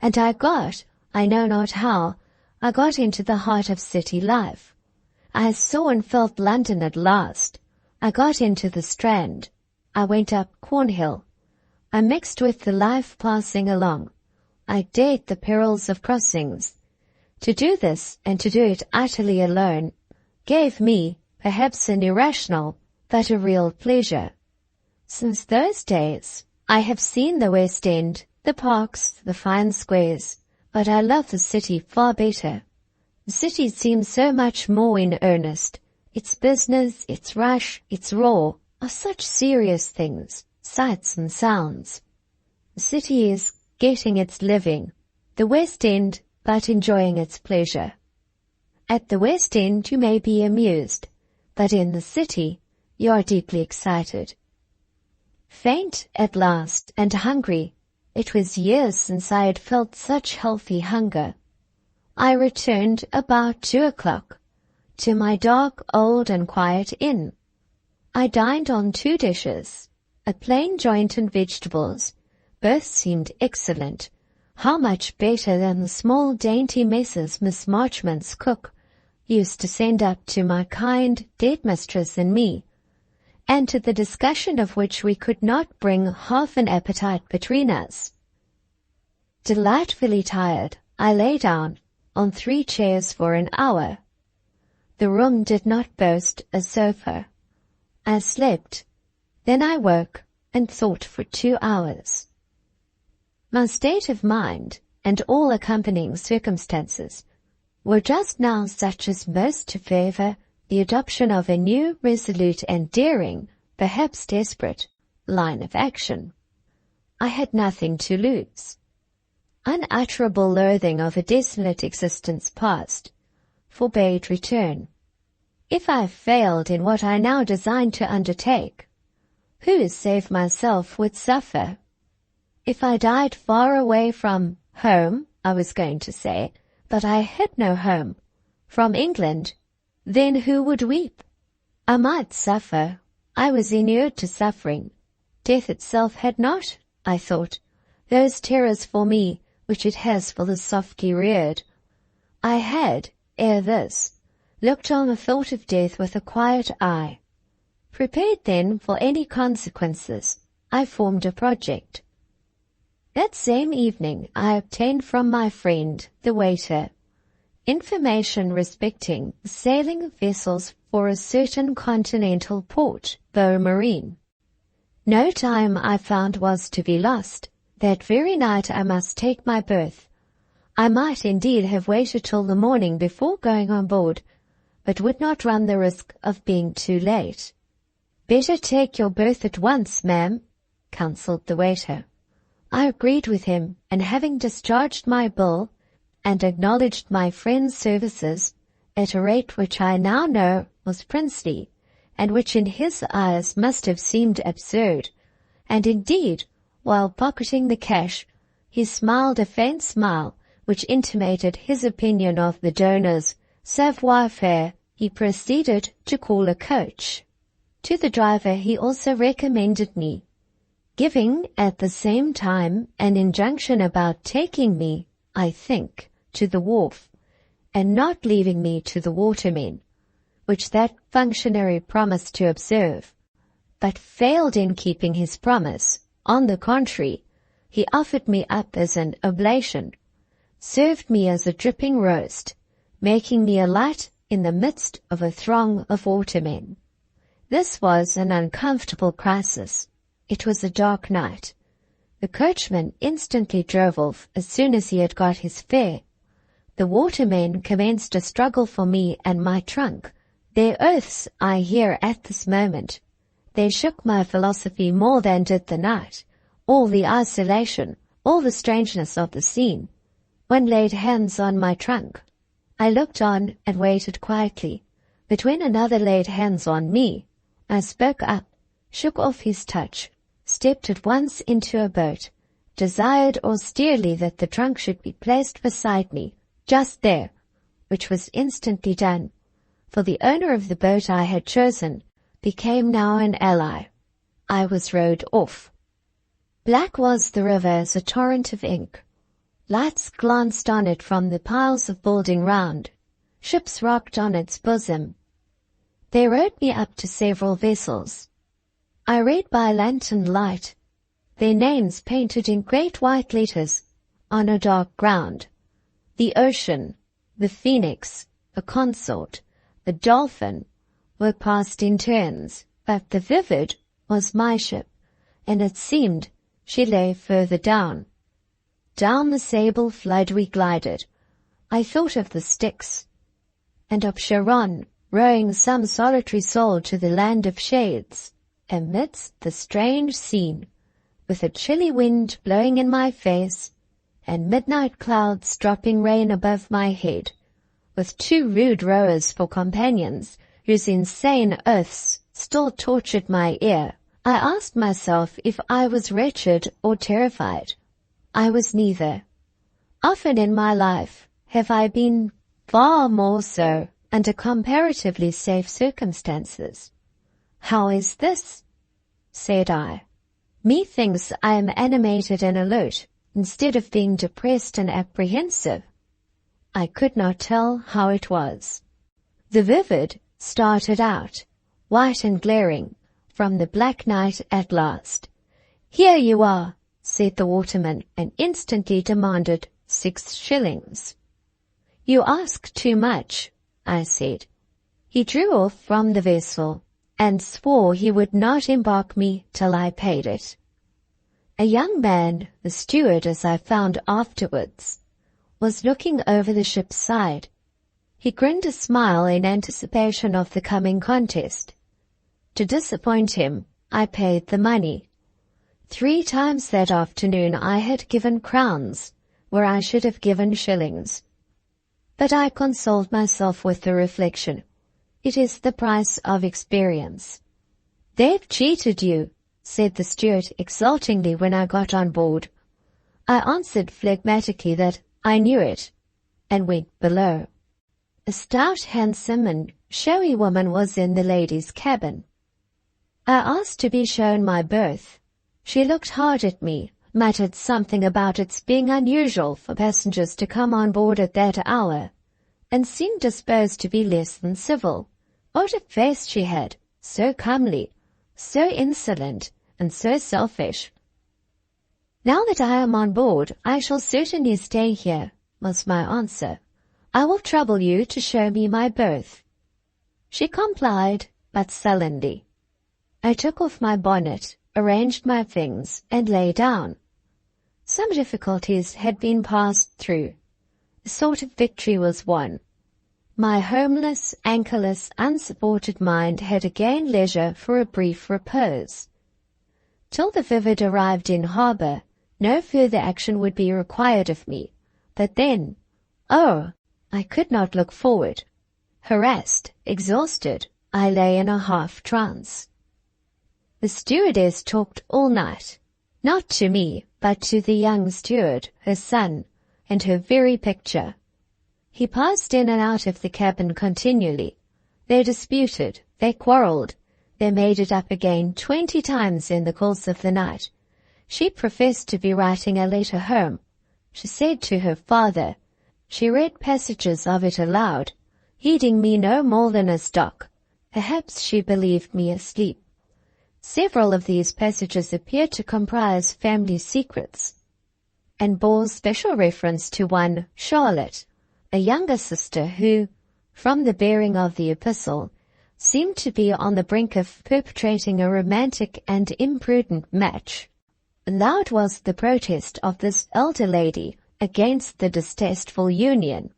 and I got, I know not how, I got into the heart of city life. I saw and felt London at last. I got into the Strand. I went up Cornhill. I mixed with the life passing along. I dared the perils of crossings. To do this, and to do it utterly alone, gave me, perhaps an irrational, but a real pleasure. Since those days, I have seen the West End, the parks, the fine squares, but I love the city far better. The city seems so much more in earnest. Its business, its rush, its roar, are such serious things, sights and sounds. The city is getting its living, the West End but enjoying its pleasure. At the West End you may be amused, but in the city you are deeply excited. Faint at last and hungry, it was years since I had felt such healthy hunger. I returned about 2 o'clock to my dark, old and quiet inn. I dined on 2 dishes, a plain joint and vegetables. Both seemed excellent, how much better than the small dainty messes Miss Marchmont's cook used to send up to my kind dead mistress and me, and to the discussion of which we could not bring half an appetite between us. Delightfully tired, I lay down on 3 chairs for an hour. The room did not boast a sofa. I slept, then I woke and thought for 2 hours. My state of mind and all accompanying circumstances were just now such as most to favour the adoption of a new, resolute and daring, perhaps desperate, line of action. I had nothing to lose. Unutterable loathing of a desolate existence past forbade return. If I failed in what I now designed to undertake, who save myself would suffer? If I died far away from home, I was going to say, but I had no home, from England, then who would weep? I might suffer. I was inured to suffering. Death itself had not, I thought, those terrors for me which it has for the softly reared. I had, ere this, looked on the thought of death with a quiet eye. Prepared then for any consequences, I formed a project. That same evening I obtained from my friend, the waiter, information respecting the sailing of vessels for a certain continental port, though marine. No time I found was to be lost. That very night I must take my berth. I might indeed have waited till the morning before going on board, but would not run the risk of being too late. Better take your berth at once, ma'am, counselled the waiter. I agreed with him, and having discharged my bill, and acknowledged my friend's services at a rate which I now know was princely, and which in his eyes must have seemed absurd, and indeed, while pocketing the cash, he smiled a faint smile which intimated his opinion of the donor's savoir-faire, he proceeded to call a coach. To the driver he also recommended me, giving at the same time an injunction about taking me, I think, to the wharf, and not leaving me to the watermen, which that functionary promised to observe, but failed in keeping his promise. On the contrary, he offered me up as an oblation, served me as a dripping roast, making me alight in the midst of a throng of watermen. This was an uncomfortable crisis. It was a dark night. The coachman instantly drove off as soon as he had got his fare. The watermen commenced a struggle for me and my trunk. Their oaths I hear at this moment. They shook my philosophy more than did the night, all the isolation, all the strangeness of the scene. One laid hands on my trunk. I looked on and waited quietly, but when another laid hands on me, I spoke up, shook off his touch, stepped at once into a boat, desired austerely that the trunk should be placed beside me, just there, which was instantly done, for the owner of the boat I had chosen became now an ally. I was rowed off. Black was the river as a torrent of ink. Lights glanced on it from the piles of building round. Ships rocked on its bosom. They rowed me up to several vessels. I read by lantern light, their names painted in great white letters on a dark ground. The Ocean, the Phoenix, the Consort, the Dolphin were passed in turns, but the Vivid was my ship, and it seemed she lay further down. Down the sable flood we glided. I thought of the Styx, and of Charon rowing some solitary soul to the land of shades. amidst the strange scene, with a chilly wind blowing in my face, and midnight clouds dropping rain above my head, with 2 rude rowers for companions, whose insane oaths still tortured my ear, I asked myself if I was wretched or terrified. I was neither. Often in my life have I been far more so under comparatively safe circumstances. "How is this?" said I. "Methinks I am animated and alert, instead of being depressed and apprehensive." I could not tell how it was. The vivid started out, white and glaring, from the black night at last. "Here you are," said the waterman, and instantly demanded 6 shillings. "You ask too much," I said. He drew off from the vessel, and swore he would not embark me till I paid it. A young man, the steward as I found afterwards, was looking over the ship's side. He grinned a smile in anticipation of the coming contest. To disappoint him, I paid the money. 3 times that afternoon I had given crowns, where I should have given shillings. But I consoled myself with the reflection, it is the price of experience. "They've cheated you," said the steward exultingly when I got on board. I answered phlegmatically that I knew it, and went below. A stout, handsome, and showy woman was in the ladies' cabin. I asked to be shown my berth. She looked hard at me, muttered something about its being unusual for passengers to come on board at that hour, and seemed disposed to be less than civil. What a face she had, so comely, so insolent, and so selfish. "Now that I am on board, I shall certainly stay here," was my answer. "I will trouble you to show me my berth." She complied, but sullenly. I took off my bonnet, arranged my things, and lay down. Some difficulties had been passed through. A sort of victory was won. My homeless, anchorless, unsupported mind had again leisure for a brief repose. Till the Vivid arrived in harbour, no further action would be required of me. But then, oh, I could not look forward. Harassed, exhausted, I lay in a half-trance. The stewardess talked all night, not to me, but to the young steward, her son, and her very picture. He passed in and out of the cabin continually. They disputed, they quarrelled, they made it up again 20 times in the course of the night. She professed to be writing a letter home. She said to her father. She read passages of it aloud, heeding me no more than a stock. Perhaps she believed me asleep. Several of these passages appeared to comprise family secrets, and bore special reference to one Charlotte, a younger sister who, from the bearing of the epistle, seemed to be on the brink of perpetrating a romantic and imprudent match. Loud was the protest of this elder lady against the distasteful union.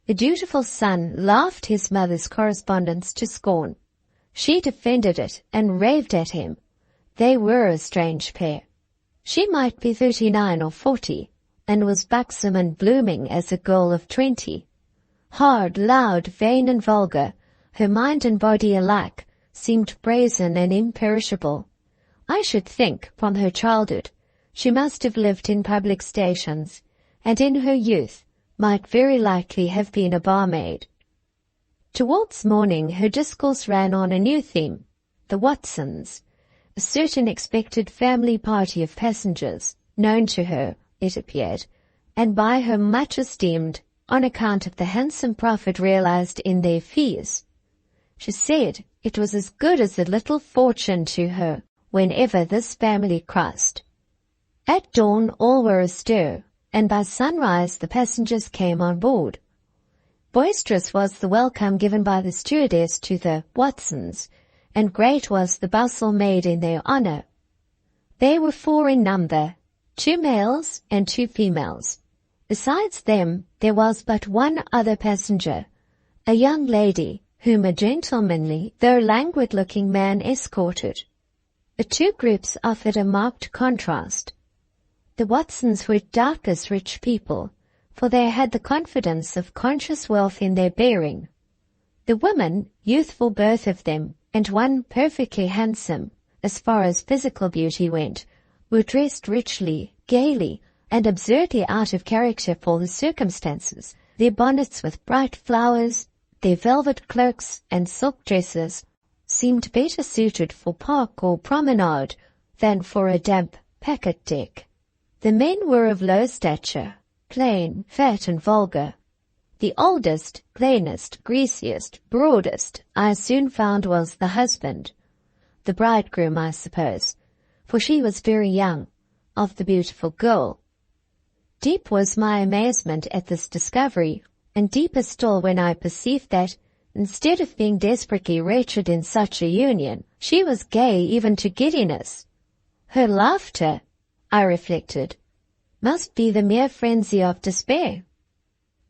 The dutiful son laughed his mother's correspondence to scorn. She defended it and raved at him. They were a strange pair. She might be 39 or 40, and was buxom and blooming as a girl of 20. Hard, loud, vain and vulgar, her mind and body alike seemed brazen and imperishable. I should think, from her childhood, she must have lived in public stations, and in her youth might very likely have been a barmaid. Towards morning her discourse ran on a new theme, the Watsons, a certain expected family party of passengers, known to her, it appeared, and by her much esteemed on account of the handsome profit realized in their fees. She said it was as good as a little fortune to her whenever this family crossed. At dawn all were astir, and by sunrise the passengers came on board. Boisterous was the welcome given by the stewardess to the Watsons, and great was the bustle made in their honour. They were 4 in number, 2 males and 2 females. Besides them, there was but one other passenger, a young lady, whom a gentlemanly, though languid-looking man escorted. The two groups offered a marked contrast. The Watsons were doubtless rich people, for they had the confidence of conscious wealth in their bearing. The women, youthful both of them, and one perfectly handsome, as far as physical beauty went, were dressed richly, gaily, and absurdly out of character for the circumstances, their bonnets with bright flowers, their velvet cloaks and silk dresses, seemed better suited for park or promenade than for a damp packet deck. The men were of low stature, plain, fat, and vulgar. The oldest, plainest, greasiest, broadest, I soon found was the husband, the bridegroom, I suppose, for she was very young, of the beautiful girl. Deep was my amazement at this discovery, and deeper still when I perceived that, instead of being desperately wretched in such a union, she was gay even to giddiness. Her laughter, I reflected, must be the mere frenzy of despair.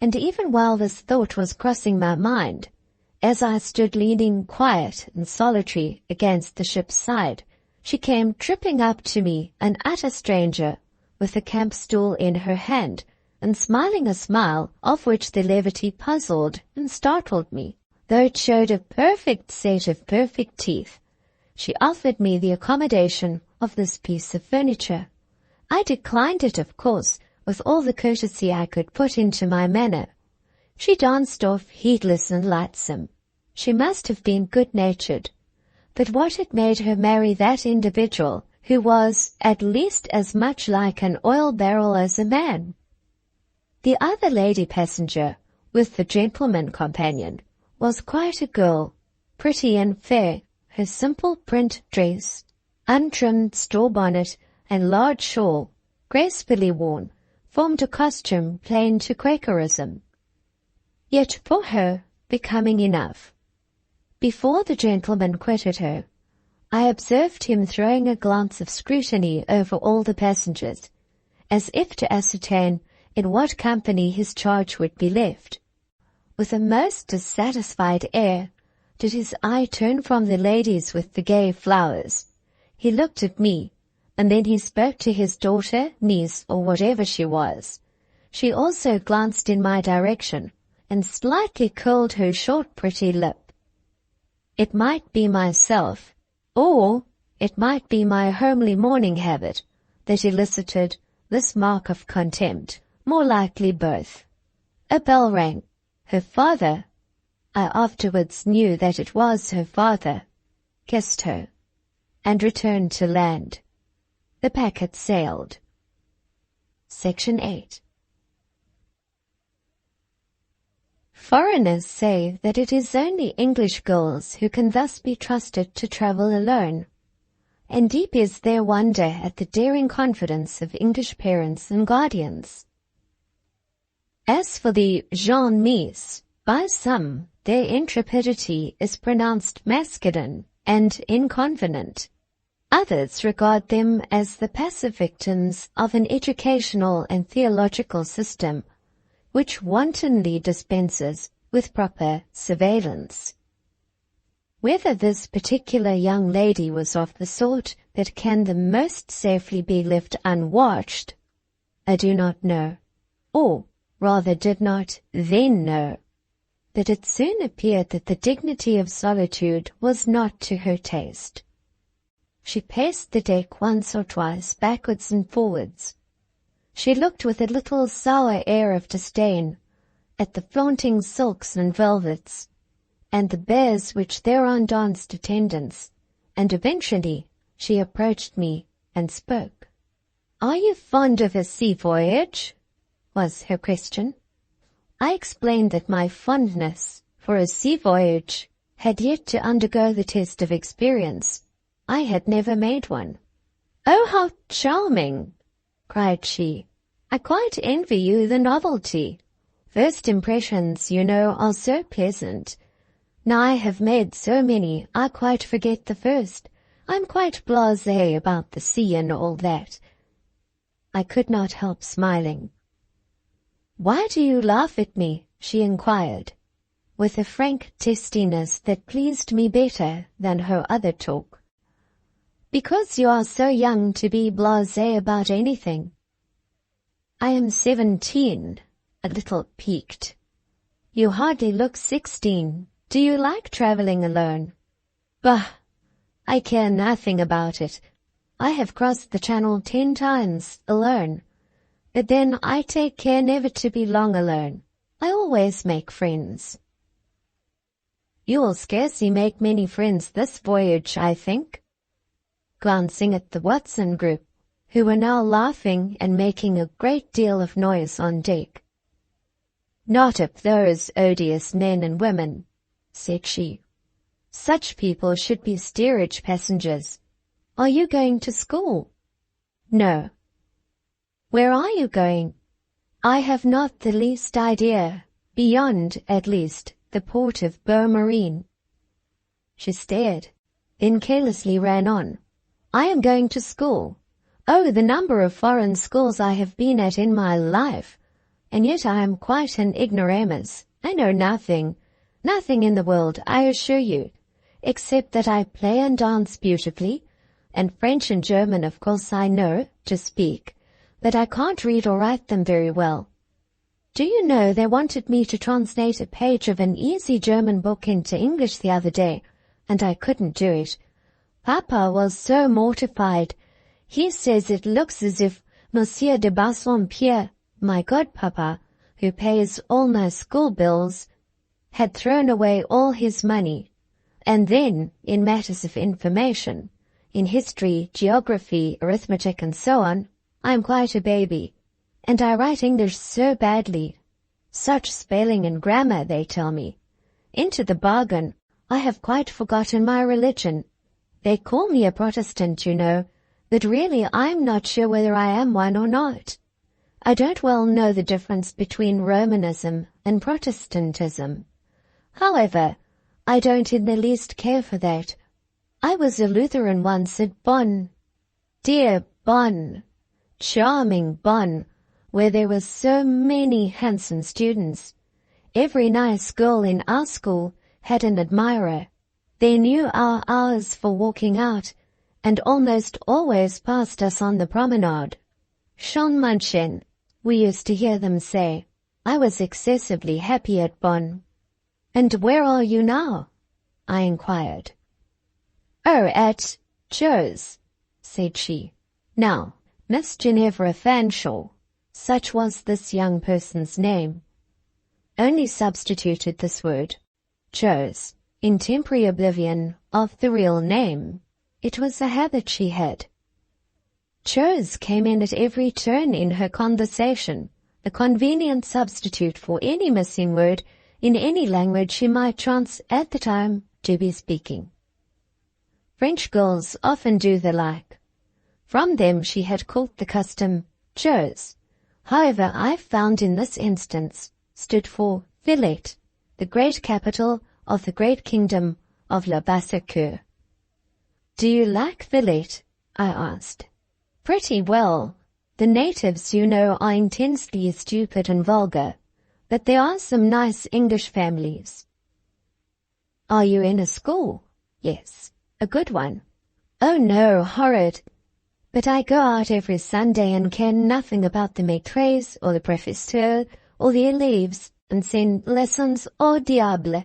And even while this thought was crossing my mind, as I stood leaning quiet and solitary against the ship's side, she came tripping up to me, an utter stranger, with a camp stool in her hand, and smiling a smile of which the levity puzzled and startled me, though it showed a perfect set of perfect teeth. She offered me the accommodation of this piece of furniture. I declined it, of course, with all the courtesy I could put into my manner. She danced off, heedless and lightsome. She must have been good-natured. But what had made her marry that individual, who was at least as much like an oil barrel as a man? The other lady passenger, with the gentleman companion, was quite a girl, pretty and fair. Her simple print dress, untrimmed straw bonnet, and large shawl, gracefully worn, formed a costume plain to Quakerism, yet for her becoming enough. Before the gentleman quitted her, I observed him throwing a glance of scrutiny over all the passengers, as if to ascertain in what company his charge would be left. With a most dissatisfied air did his eye turn from the ladies with the gay flowers. He looked at me, and then he spoke to his daughter, niece, or whatever she was. She also glanced in my direction, and slightly curled her short pretty lip. It might be myself, or it might be my homely mourning habit, that elicited this mark of contempt, more likely both. A bell rang. Her father, I afterwards knew that it was her father, kissed her, and returned to land. The packet sailed. Section 8. Foreigners say that it is only English girls who can thus be trusted to travel alone, and deep is their wonder at the daring confidence of English parents and guardians. As for the jeunes miss, by some their intrepidity is pronounced masculine and inconvenient. Others regard them as the passive victims of an educational and theological system which wantonly dispenses with proper surveillance. Whether this particular young lady was of the sort that can the most safely be left unwatched, I do not know, or rather did not then know. But it soon appeared that the dignity of solitude was not to her taste. She paced the deck once or twice, backwards and forwards. She looked with a little sour air of disdain at the flaunting silks and velvets, and the bears which thereon danced attendance, and eventually she approached me and spoke. "Are you fond of a sea voyage?" was her question. I explained that my fondness for a sea voyage had yet to undergo the test of experience. I had never made one. "Oh, how charming!" cried she. "I quite envy you the novelty. First impressions, you know, are so pleasant. Now I have made so many, I quite forget the first. I'm quite blasé about the sea and all that." I could not help smiling. "Why do you laugh at me?" she inquired, with a frank testiness that pleased me better than her other talk. Because you are so young to be blasé about anything. I am 17, a little piqued. You hardly look 16. Do you like traveling alone? Bah! I care nothing about it. I have crossed the channel 10 times alone. But then I take care never to be long alone. I always make friends. You will scarcely make many friends this voyage, I think. Glancing at the Watson group, who were now laughing and making a great deal of noise on deck. Not of those odious men and women, said she. Such people should be steerage passengers. Are you going to school? No. Where are you going? I have not the least idea, beyond, at least, the port of Beaumarine. She stared, then carelessly ran on. I am going to school. Oh, the number of foreign schools I have been at in my life! And yet I am quite an ignoramus. I know nothing in the world, I assure you, except that I play and dance beautifully, and French and German of course I know to speak, but I can't read or write them very well. Do you know they wanted me to translate a page of an easy German book into English the other day, and I couldn't do it. Papa was so mortified. He says it looks as if Monsieur de Bassompierre, my godpapa, who pays all my school bills, had thrown away all his money. And then, in matters of information, in history, geography, arithmetic, and so on, I am quite a baby, and I write English so badly. Such spelling and grammar, they tell me. Into the bargain, I have quite forgotten my religion. They call me a Protestant, you know, but really I am not sure whether I am one or not. I don't well know the difference between Romanism and Protestantism. However, I don't in the least care for that. I was a Lutheran once at Bonn. Dear Bonn, charming Bonn, where there were so many handsome students. Every nice girl in our school had an admirer. They knew our hours for walking out, and almost always passed us on the promenade. Schon München, we used to hear them say. I was excessively happy at Bonn. And where are you now? I inquired. Oh, at Joe's, said she. Now, Miss Ginevra Fanshawe, such was this young person's name, only substituted this word, Joe's, in temporary oblivion of the real name. It was a habit she had. Joe's came in at every turn in her conversation, a convenient substitute for any missing word in any language she might chance at the time to be speaking. French girls often do the like. From them she had caught the custom Joe's. However, I found in this instance stood for Villette, the great capital of the great kingdom of La Basse-Cour. Do you like Villette? I asked. Pretty well. The natives, you know, are intensely stupid and vulgar, but there are some nice English families. Are you in a school? Yes. A good one. Oh no, horrid. But I go out every Sunday and care nothing about the maîtresse or the professeur or the élèves, and send lessons au diable.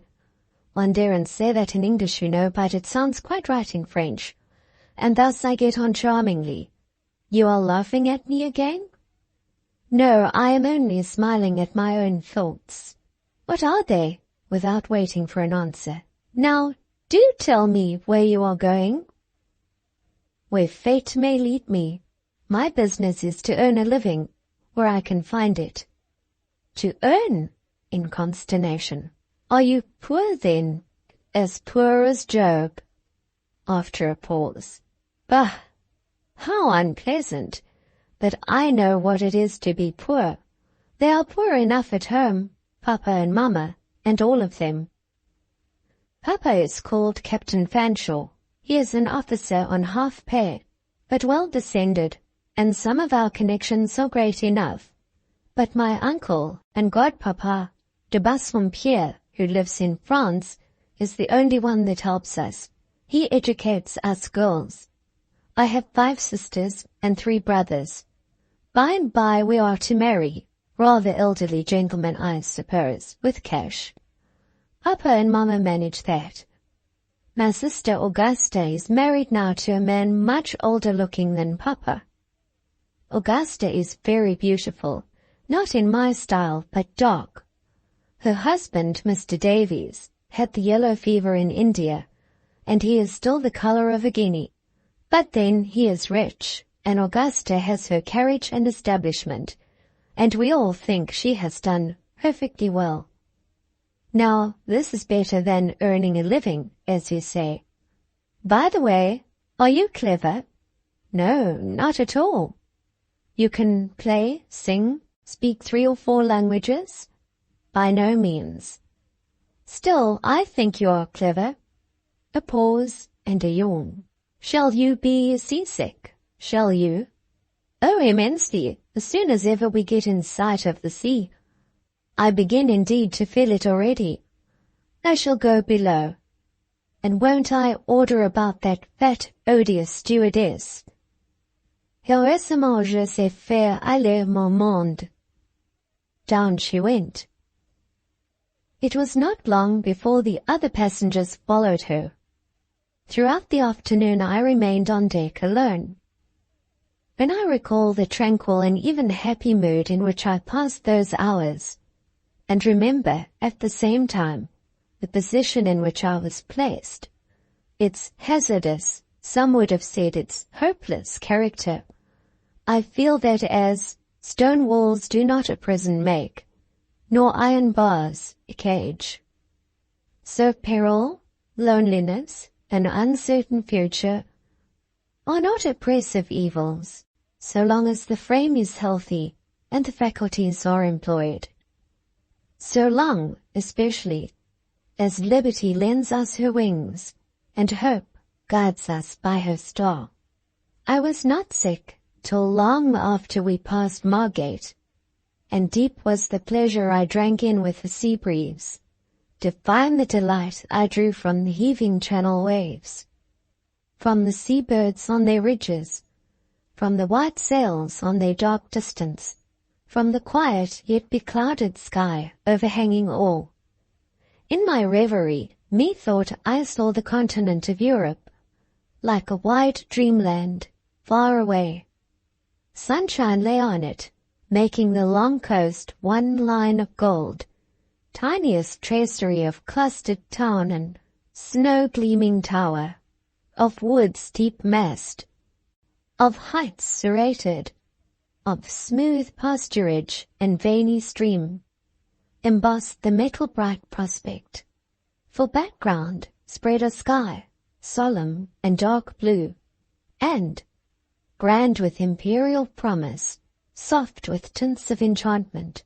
One daren't say that in English, you know, but it sounds quite right in French. And thus I get on charmingly. You are laughing at me again? No, I am only smiling at my own thoughts. What are they? Without waiting for an answer. Now, do tell me where you are going. Where fate may lead me. My business is to earn a living, where I can find it. To earn? In consternation. Are you poor then? As poor as Job? After a pause. Bah! How unpleasant! But I know what it is to be poor. They are poor enough at home, Papa and Mamma, and all of them. Papa is called Captain Fanshawe. He is an officer on half pay, but well descended, and some of our connections are great enough. But my uncle and godpapa, de Bassompierre, who lives in France, is the only one that helps us. He educates us girls. I have 5 sisters and 3 brothers. By and by we are to marry, rather elderly gentlemen, I suppose, with cash. Papa and Mama manage that. My sister Augusta is married now to a man much older looking than Papa. Augusta is very beautiful, not in my style, but dark. Her husband, Mr. Davies, had the yellow fever in India, and he is still the color of a guinea. But then he is rich, and Augusta has her carriage and establishment, and we all think she has done perfectly well. Now, this is better than earning a living, as you say. By the way, are you clever? No, not at all. You can play, sing, speak 3 or 4 languages? By no means. Still, I think you are clever. A pause and a yawn. Shall you be seasick? Shall you? Oh, immensely, as soon as ever we get in sight of the sea. I begin indeed to feel it already. I shall go below. And won't I order about that fat, odious stewardess? Heureusement je sais faire aller mon monde. Down she went. It was not long before the other passengers followed her. Throughout the afternoon I remained on deck alone. When I recall the tranquil and even happy mood in which I passed those hours, and remember at the same time the position in which I was placed, its hazardous, some would have said its hopeless character, I feel that as stone walls do not a prison make, nor iron bars a cage, so peril, loneliness, an uncertain future are not oppressive evils, so long as the frame is healthy and the faculties are employed. So long, especially, as liberty lends us her wings, and hope guides us by her star. I was not sick till long after we passed Margate, and deep was the pleasure I drank in with the sea breeze, to find the delight I drew from the heaving channel waves, from the seabirds on their ridges, from the white sails on their dark distance, from the quiet yet beclouded sky overhanging all. In my reverie, methought I saw the continent of Europe, like a wide dreamland, far away. Sunshine lay on it, making the long coast one line of gold, tiniest tracery of clustered town and snow-gleaming tower, of wood's steep mast, of heights serrated, of smooth pasturage and veiny stream, embossed the metal-bright prospect. For background spread a sky, solemn and dark blue, and, grand with imperial promise, soft with tints of enchantment,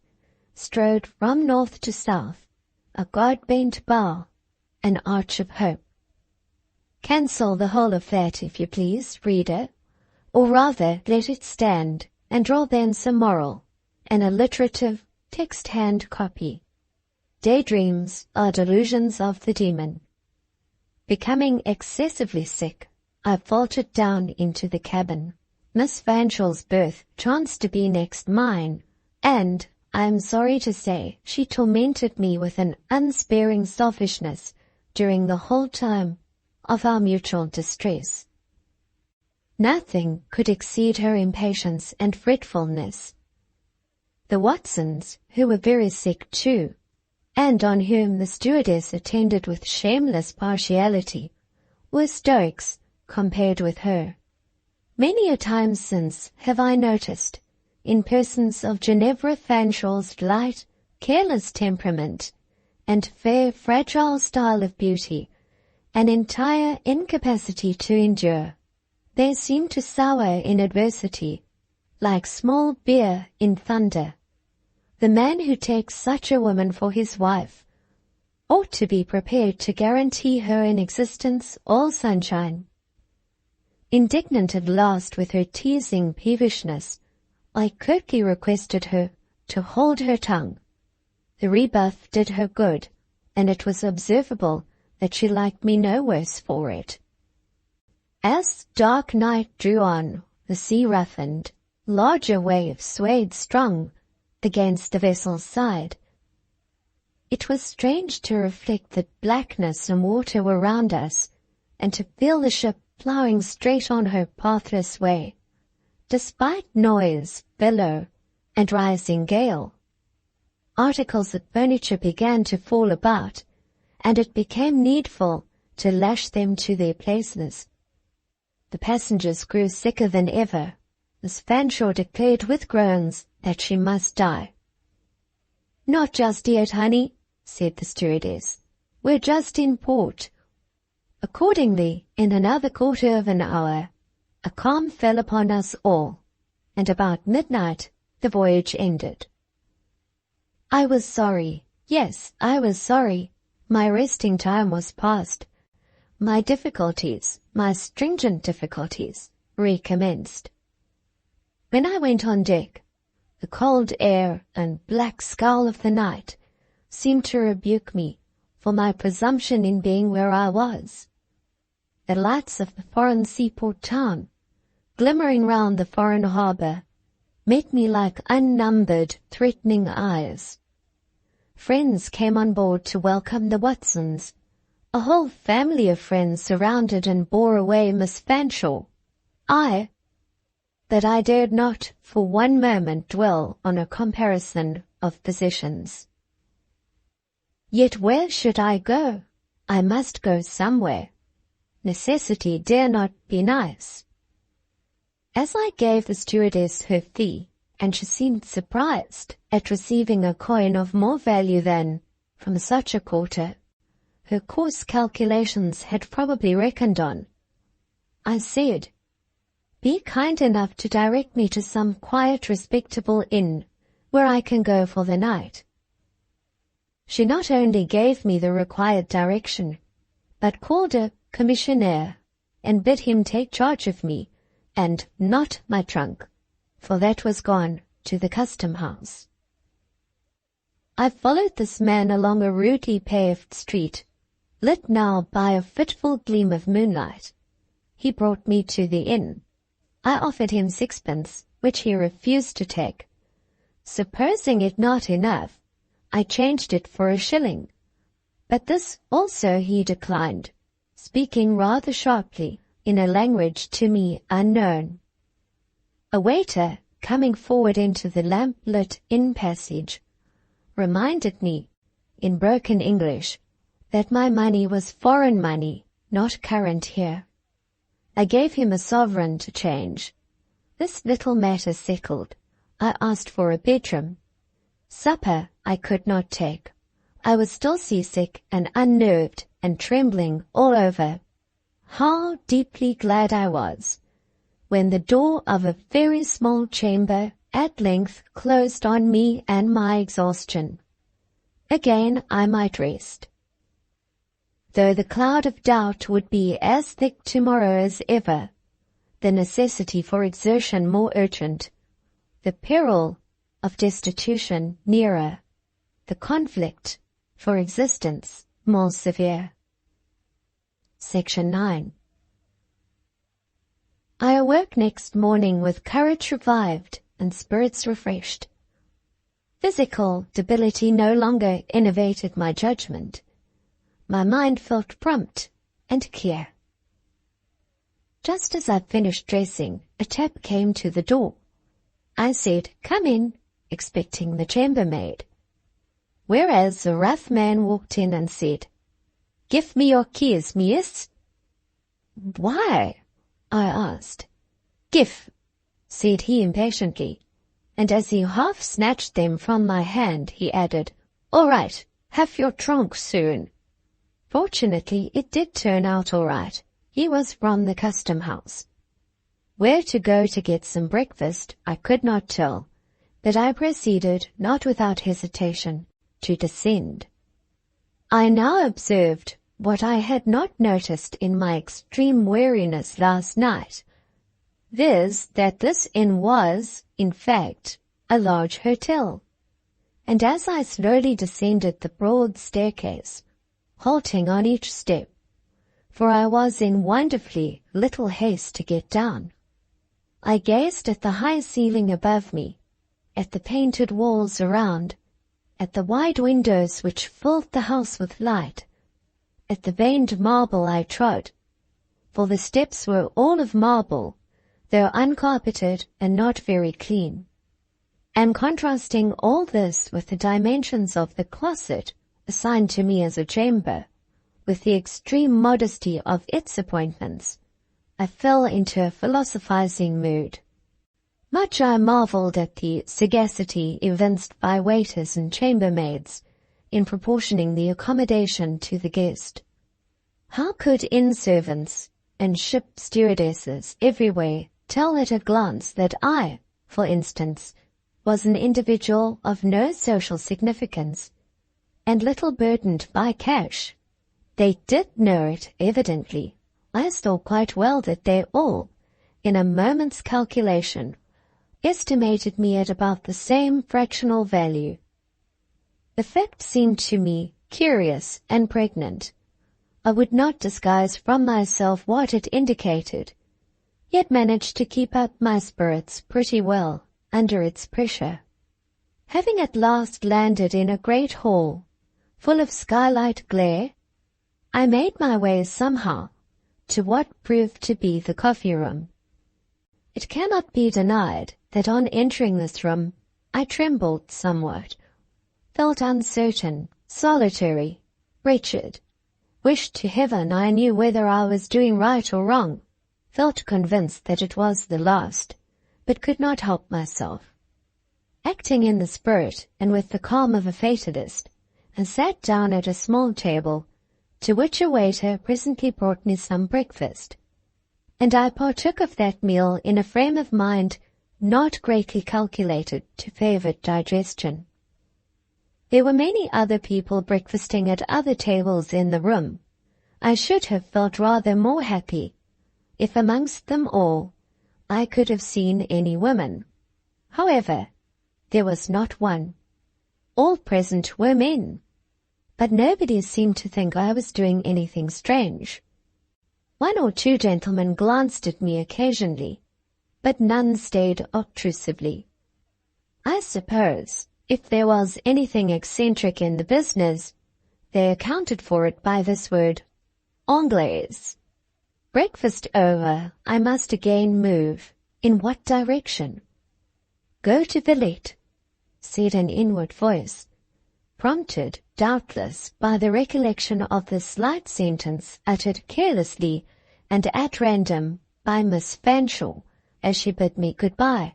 strode from north to south, a God-bent bow, an arch of hope. Cancel the whole of that, if you please, reader, or rather let it stand, and draw thence a moral, an alliterative text-hand copy. Daydreams are delusions of the demon. Becoming excessively sick, I faltered down into the cabin. Miss Fanshawe's berth chanced to be next mine, and, I am sorry to say, she tormented me with an unsparing selfishness during the whole time of our mutual distress. Nothing could exceed her impatience and fretfulness. The Watsons, who were very sick too, and on whom the stewardess attended with shameless partiality, were stoics compared with her. Many a time since have I noticed, in persons of Ginevra Fanshawe's light, careless temperament, and fair, fragile style of beauty, an entire incapacity to endure. They seem to sour in adversity, like small beer in thunder. The man who takes such a woman for his wife ought to be prepared to guarantee her in existence all sunshine. Indignant at last with her teasing peevishness, I curtly requested her to hold her tongue. The rebuff did her good, and it was observable that she liked me no worse for it. As dark night drew on, the sea roughened, larger waves swayed strong against the vessel's side. It was strange to reflect that blackness and water were round us, and to feel the ship ploughing straight on her pathless way, despite noise, billow, and rising gale. Articles of furniture began to fall about, and it became needful to lash them to their places. The passengers grew sicker than ever, as Fanshawe declared with groans that she must die. "Not just yet, honey," said the stewardess. "We're just in port." Accordingly, in another quarter of an hour, a calm fell upon us all, and about midnight the voyage ended. I was sorry. Yes, I was sorry. My resting time was past. My difficulties, my stringent difficulties, recommenced. When I went on deck, the cold air and black scowl of the night seemed to rebuke me for my presumption in being where I was. The lights of the foreign seaport town, glimmering round the foreign harbour, met me like unnumbered, threatening eyes. Friends came on board to welcome the Watsons. A whole family of friends surrounded and bore away Miss Fanshawe. But I dared not for one moment dwell on a comparison of positions. Yet where should I go? I must go somewhere. Necessity dare not be nice. As I gave the stewardess her fee, and she seemed surprised at receiving a coin of more value than, from such a quarter, her coarse calculations had probably reckoned on, I said, "Be kind enough to direct me to some quiet, respectable inn where I can go for the night." She not only gave me the required direction, but called a commissionaire and bid him take charge of me, and not my trunk, for that was gone to the custom-house. I followed this man along a rudely paved street, lit now by a fitful gleam of moonlight. He brought me to the inn. I offered him 6pence, which he refused to take. Supposing it not enough, I changed it for a shilling, but this also he declined, speaking rather sharply in a language to me unknown. A waiter, coming forward into the lamp-lit inn passage, reminded me, in broken English, that my money was foreign money, not current here. I gave him a sovereign to change. This little matter settled, I asked for a bedroom. Supper I could not take. I was still seasick and unnerved and trembling all over. How deeply glad I was when the door of a very small chamber at length closed on me and my exhaustion. Again I might rest. Though the cloud of doubt would be as thick tomorrow as ever, the necessity for exertion more urgent, the peril of destitution nearer, the conflict for existence more severe. Section 9. I awoke next morning with courage revived and spirits refreshed. Physical debility no longer enervated my judgment. My mind felt prompt and clear. Just as I finished dressing, a tap came to the door. I said, "Come in," expecting the chambermaid. Whereas a rough man walked in and said, "Give me your keys, miss." "Why?" I asked. "Give," said he impatiently, and as he half snatched them from my hand, he added, "All right, have your trunk soon." Fortunately, it did turn out all right. He was from the custom-house. Where to go to get some breakfast, I could not tell, but I proceeded, not without hesitation, to descend. I now observed what I had not noticed in my extreme weariness last night, viz. that this inn was, in fact, a large hotel, and as I slowly descended the broad staircase, halting on each step, for I was in wonderfully little haste to get down. I gazed at the high ceiling above me, at the painted walls around, at the wide windows which filled the house with light, at the veined marble I trod, for the steps were all of marble, though uncarpeted and not very clean. And contrasting all this with the dimensions of the closet assigned to me as a chamber, with the extreme modesty of its appointments, I fell into a philosophizing mood. Much I marveled at the sagacity evinced by waiters and chambermaids in proportioning the accommodation to the guest. How could inn-servants and ship stewardesses everywhere tell at a glance that I, for instance, was an individual of no social significance, and little burdened by cash? They did know it, evidently. I saw quite well that they all, in a moment's calculation, estimated me at about the same fractional value. The fact seemed to me curious and pregnant. I would not disguise from myself what it indicated, yet managed to keep up my spirits pretty well under its pressure. Having at last landed in a great hall, full of skylight glare, I made my way somehow to what proved to be the coffee-room. It cannot be denied that on entering this room I trembled somewhat, felt uncertain, solitary, wretched, wished to heaven I knew whether I was doing right or wrong, felt convinced that it was the last, but could not help myself. Acting in the spirit and with the calm of a fatalist, I sat down at a small table, to which a waiter presently brought me some breakfast, and I partook of that meal in a frame of mind not greatly calculated to favor digestion. There were many other people breakfasting at other tables in the room. I should have felt rather more happy if amongst them all I could have seen any women. However, there was not one. All present were men, but nobody seemed to think I was doing anything strange. One or two gentlemen glanced at me occasionally, but none stayed obtrusively. I suppose, if there was anything eccentric in the business, they accounted for it by this word, Anglaise. Breakfast over, I must again move. In what direction? Go to Villette, said an inward voice, prompted, doubtless, by the recollection of the slight sentence uttered carelessly and at random by Miss Fanshawe as she bid me good-bye.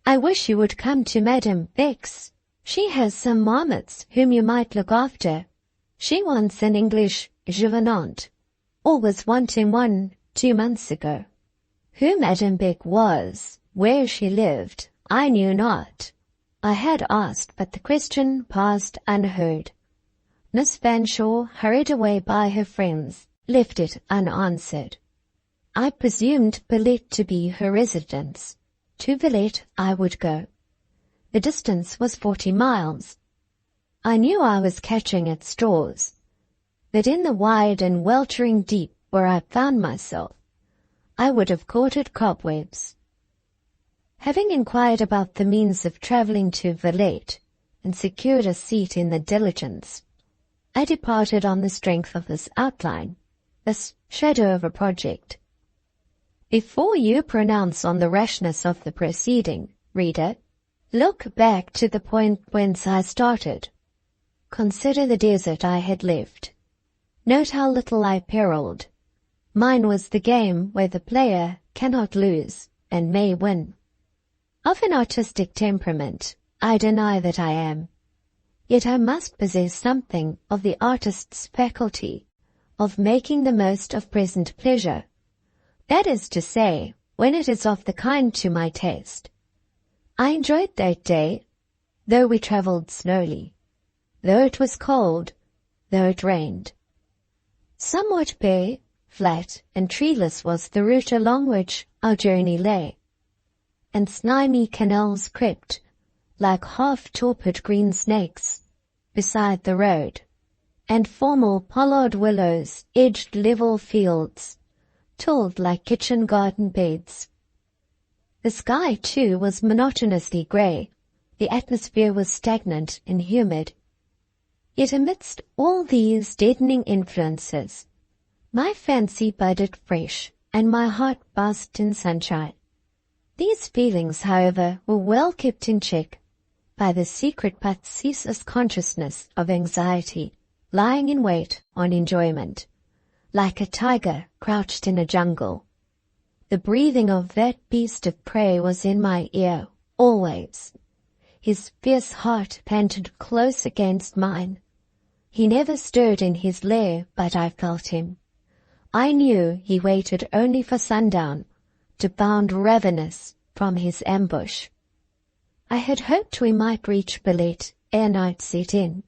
I wish you would come to Madame Beck's. She has some marmots whom you might look after. She wants an English juvenant, or was wanting one 2 months ago. Who Madame Beck was, where she lived, I knew not. I had asked, but the question passed unheard. Miss Fanshawe hurried away by her friends, left it unanswered. I presumed Villette to be her residence. To Villette I would go. The distance was 40 miles. I knew I was catching at straws, that in the wide and weltering deep where I found myself, I would have courted cobwebs. Having inquired about the means of travelling to Villette and secured a seat in the diligence, I departed on the strength of this outline, this shadow of a project. Before you pronounce on the rashness of the proceeding, reader, look back to the point whence I started. Consider the desert I had left. Note how little I perilled. Mine was the game where the player cannot lose and may win. Of an artistic temperament, I deny that I am. Yet I must possess something of the artist's faculty of making the most of present pleasure. That is to say, when it is of the kind to my taste. I enjoyed that day, though we travelled slowly, though it was cold, though it rained. Somewhat bare, flat, and treeless was the route along which our journey lay, and slimy canals crept, like half-torpid green snakes, beside the road, and formal pollard willows edged level fields, tilled like kitchen garden beds. The sky, too, was monotonously grey. The atmosphere was stagnant and humid. Yet amidst all these deadening influences, my fancy budded fresh, and my heart basked in sunshine. These feelings, however, were well kept in check by the secret but ceaseless consciousness of anxiety lying in wait on enjoyment, like a tiger crouched in a jungle. The breathing of that beast of prey was in my ear, always. His fierce heart panted close against mine. He never stirred in his lair, but I felt him. I knew he waited only for sundown to bound ravenous from his ambush. I had hoped we might reach Villette ere night set in,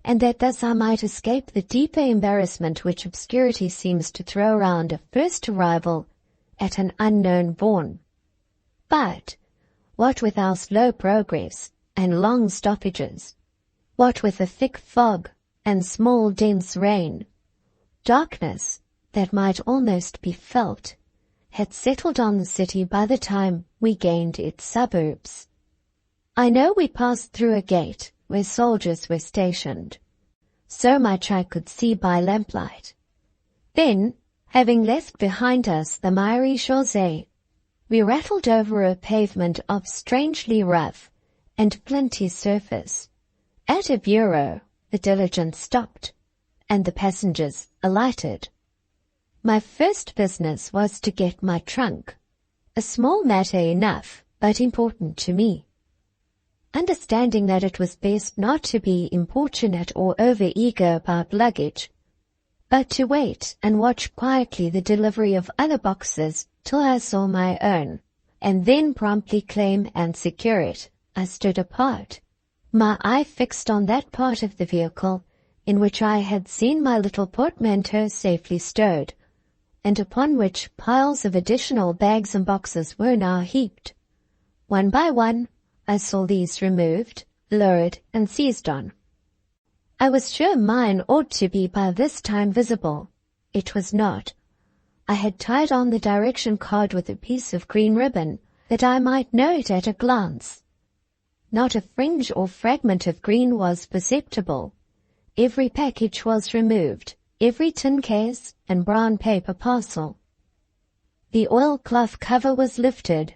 and that thus I might escape the deeper embarrassment which obscurity seems to throw round a first arrival at an unknown bourne. But what with our slow progress and long stoppages, what with a thick fog and small dense rain, darkness that might almost be felt had settled on the city by the time we gained its suburbs. I know we passed through a gate where soldiers were stationed. So much I could see by lamplight. Then, having left behind us the miry chaussee, we rattled over a pavement of strangely rough and flinty surface. At a bureau, the diligence stopped, and the passengers alighted. My first business was to get my trunk, a small matter enough, but important to me. Understanding that it was best not to be importunate or over-eager about luggage, but to wait and watch quietly the delivery of other boxes till I saw my own, and then promptly claim and secure it, I stood apart, my eye fixed on that part of the vehicle in which I had seen my little portmanteau safely stowed, and upon which piles of additional bags and boxes were now heaped. One by one, I saw these removed, lowered, and seized on. I was sure mine ought to be by this time visible. It was not. I had tied on the direction card with a piece of green ribbon, that I might know it at a glance. Not a fringe or fragment of green was perceptible. Every package was removed, every tin case and brown paper parcel. The oilcloth cover was lifted.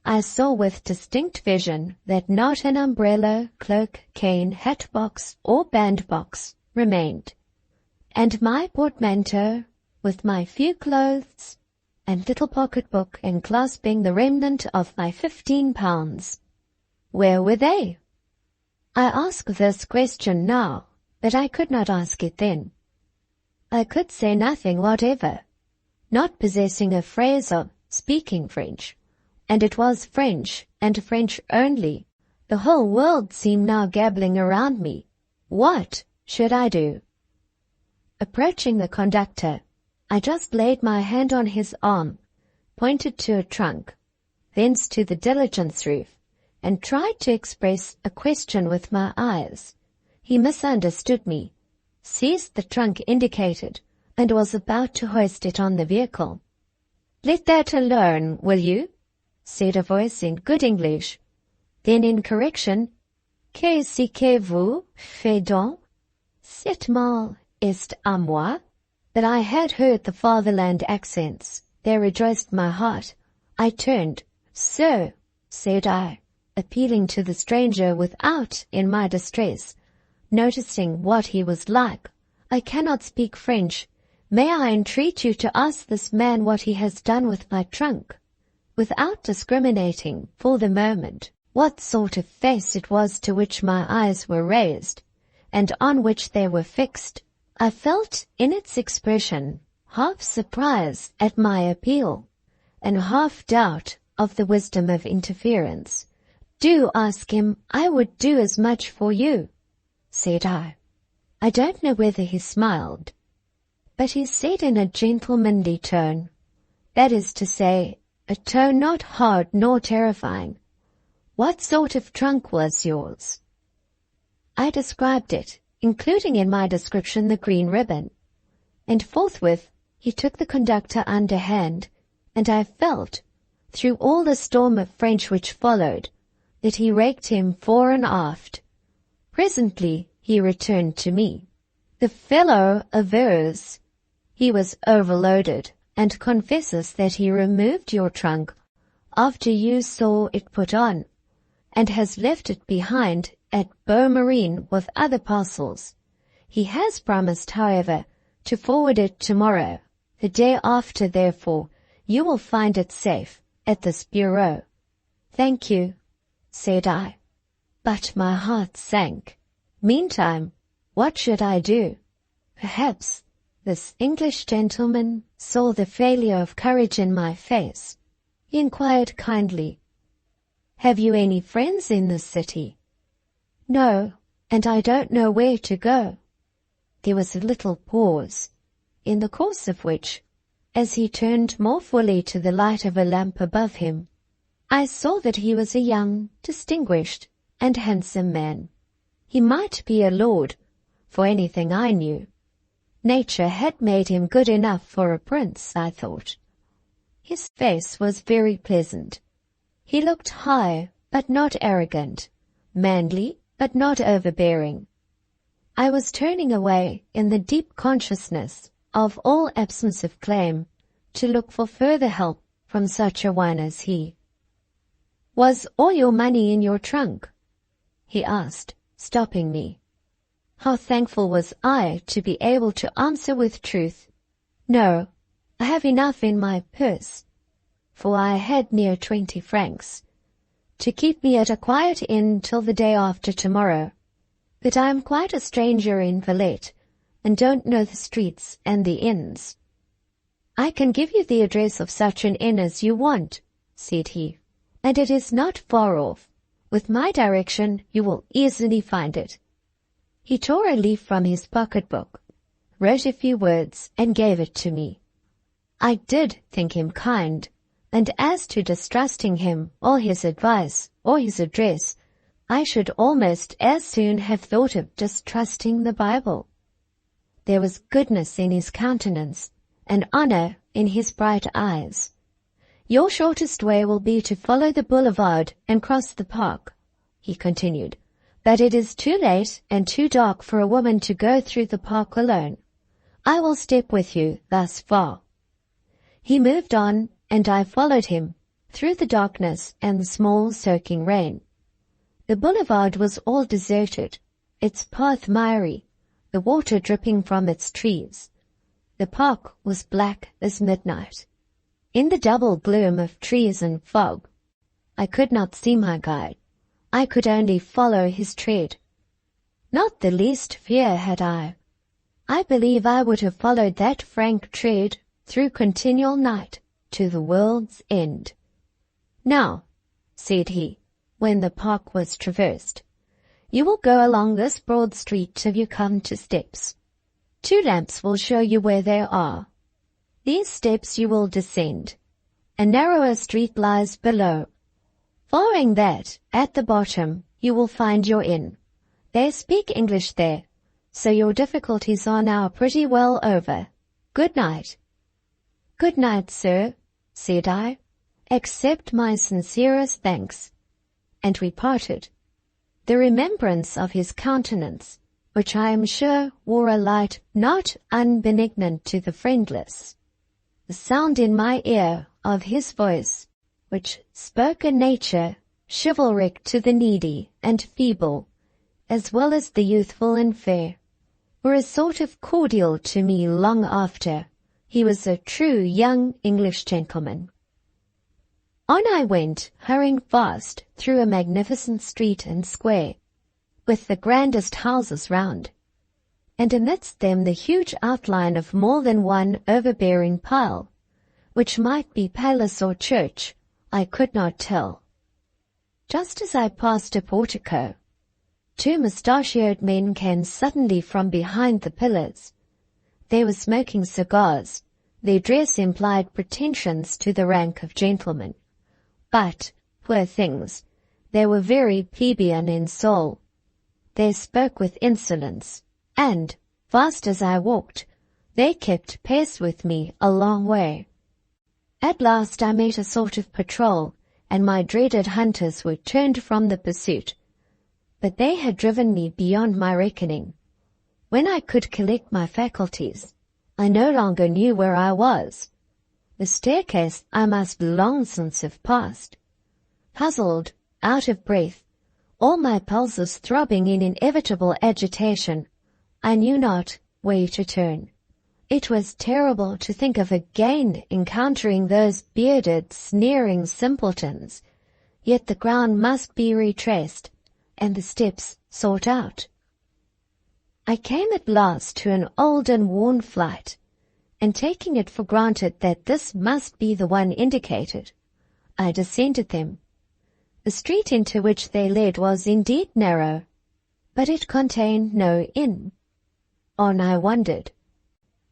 I saw with distinct vision that not an umbrella, cloak, cane, hat box, or bandbox remained, and my portmanteau, with my few clothes and little pocket-book enclasping the remnant of my £15, where were they? I ask this question now, but I could not ask it then. I could say nothing whatever, not possessing a phrase of speaking French. And it was French, and French only. The whole world seemed now gabbling around me. What should I do? Approaching the conductor, I just laid my hand on his arm, pointed to a trunk, thence to the diligence roof, and tried to express a question with my eyes. He misunderstood me, seized the trunk indicated, and was about to hoist it on the vehicle. "Let that alone, will you?" said a voice in good English. Then in correction, "Qu'est-ce que vous faites donc? Cette mal est à moi." But I had heard the fatherland accents. They rejoiced my heart. I turned. "Sir," said I, appealing to the stranger without, in my distress, noticing what he was like, "I cannot speak French. May I entreat you to ask this man what he has done with my trunk?" Without discriminating, for the moment, what sort of face it was to which my eyes were raised, and on which they were fixed, I felt in its expression half surprise at my appeal, and half doubt of the wisdom of interference. "Do ask him, I would do as much for you," said I. I don't know whether he smiled, but he said in a gentlemanly tone, that is to say, a tone not hard nor terrifying, "What sort of trunk was yours?" I described it, including in my description the green ribbon, and forthwith he took the conductor underhand, and I felt, through all the storm of French which followed, that he raked him fore and aft. Presently he returned to me. The fellow avers he was overloaded, and confesses that he removed your trunk after you saw it put on, and has left it behind at Beaumarine with other parcels. He has promised, however, to forward it tomorrow. The day after, therefore, you will find it safe at this bureau. Thank you, said I. But my heart sank. Meantime, what should I do? Perhaps this English gentleman saw the failure of courage in my face. He inquired kindly, "Have you any friends in this city?" "No, and I don't know where to go." There was a little pause, in the course of which, as he turned more fully to the light of a lamp above him, I saw that he was a young, distinguished, and handsome man. He might be a lord, for anything I knew. Nature had made him good enough for a prince, I thought. His face was very pleasant. He looked high, but not arrogant, manly, but not overbearing. I was turning away in the deep consciousness of all absence of claim to look for further help from such a one as he. "Was all your money in your trunk?" he asked, stopping me. How thankful was I to be able to answer with truth, "No, I have enough in my purse," for I had near 20 francs, "to keep me at a quiet inn till the day after tomorrow. But I am quite a stranger in Villette, and don't know the streets and the inns." "I can give you the address of such an inn as you want," said he, "and it is not far off. With my direction you will easily find it." He tore a leaf from his pocket-book, wrote a few words, and gave it to me. I did think him kind, and as to distrusting him or his advice or his address, I should almost as soon have thought of distrusting the Bible. There was goodness in his countenance, and honor in his bright eyes. "Your shortest way will be to follow the boulevard and cross the park," he continued. "But it is too late and too dark for a woman to go through the park alone. I will step with you thus far." He moved on, and I followed him, through the darkness and the small soaking rain. The boulevard was all deserted, its path miry, the water dripping from its trees. The park was black as midnight. In the double gloom of trees and fog, I could not see my guide. I could only follow his tread. Not the least fear had I. I believe I would have followed that frank tread through continual night to the world's end. "Now," said he, when the park was traversed, "you will go along this broad street till you come to steps. 2 lamps will show you where they are. These steps you will descend. A narrower street lies below. Following that, at the bottom, you will find your inn. They speak English there, so your difficulties are now pretty well over. Good night." "Good night, sir," said I. "Accept my sincerest thanks." And we parted. The remembrance of his countenance, which I am sure wore a light not unbenignant to the friendless, the sound in my ear of his voice, which spoke a nature chivalric to the needy and feeble, as well as the youthful and fair, were a sort of cordial to me long after. He was a true young English gentleman. On I went, hurrying fast through a magnificent street and square, with the grandest houses round, and amidst them the huge outline of more than one overbearing pile, which might be palace or church, I could not tell. Just as I passed a portico, 2 mustachioed men came suddenly from behind the pillars. They were smoking cigars. Their dress implied pretensions to the rank of gentlemen. But, poor things, they were very plebeian in soul. They spoke with insolence, and, fast as I walked, they kept pace with me a long way. At last I made a sort of patrol, and my dreaded hunters were turned from the pursuit. But they had driven me beyond my reckoning. When I could collect my faculties, I no longer knew where I was. The staircase I must long since have passed. Puzzled, out of breath, all my pulses throbbing in inevitable agitation, I knew not where to turn. It was terrible to think of again encountering those bearded, sneering simpletons, yet the ground must be retraced, and the steps sought out. I came at last to an old and worn flight, and taking it for granted that this must be the one indicated, I descended them. The street into which they led was indeed narrow, but it contained no inn. On I wandered.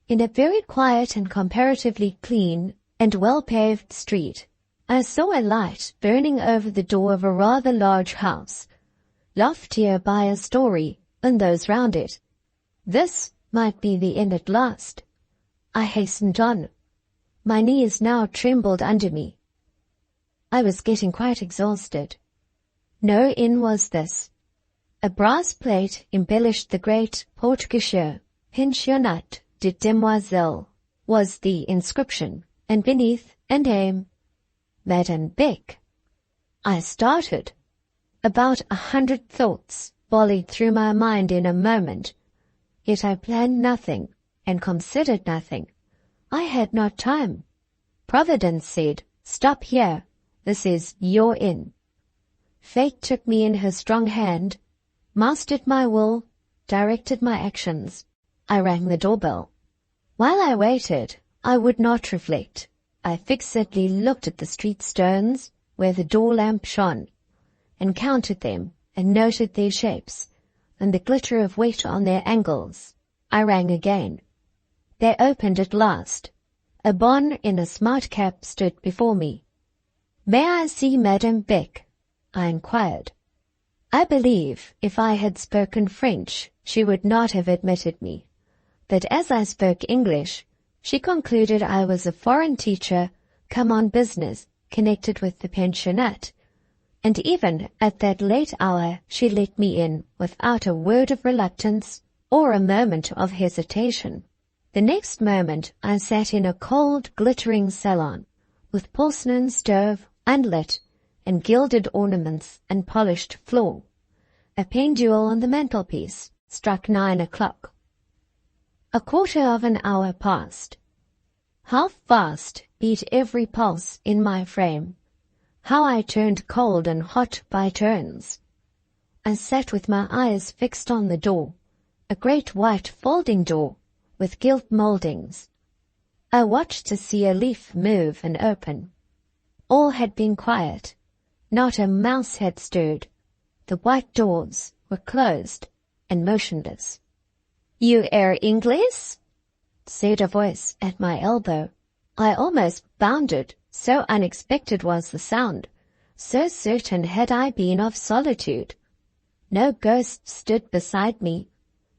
In a very quiet and comparatively clean and well-paved street, I saw a light burning over the door of a rather large house, loftier by a story than those round it. This might be the inn at last. I hastened on. My knees now trembled under me. I was getting quite exhausted. No inn was this. A brass plate embellished the great porte-cochere. Pensionnat de Demoiselles was the inscription, and beneath a name, Madame Beck. I started. About 100 thoughts volleyed through my mind in a moment, yet I planned nothing and considered nothing. I had not time. Providence said, "Stop here. This is your inn." Fate took me in her strong hand, mastered my will, directed my actions. I rang the doorbell. While I waited, I would not reflect. I fixedly looked at the street stones where the door lamp shone, and counted them and noted their shapes and the glitter of wet on their angles. I rang again. They opened at last. A bonne in a smart cap stood before me. "May I see Madame Beck?" I inquired. I believe if I had spoken French, she would not have admitted me. But as I spoke English, she concluded I was a foreign teacher come on business connected with the pensionnat, and even at that late hour she let me in without a word of reluctance or a moment of hesitation. The next moment I sat in a cold, glittering salon, with porcelain stove unlit and gilded ornaments and polished floor. A pendule on the mantelpiece struck 9 o'clock. A quarter of an hour passed. How fast beat every pulse in my frame! How I turned cold and hot by turns! I sat with my eyes fixed on the door, a great white folding door with gilt mouldings. I watched to see a leaf move and open. All had been quiet. Not a mouse had stirred. The white doors were closed and motionless. "You air English?" said a voice at my elbow. I almost bounded, so unexpected was the sound, so certain had I been of solitude. No ghost stood beside me,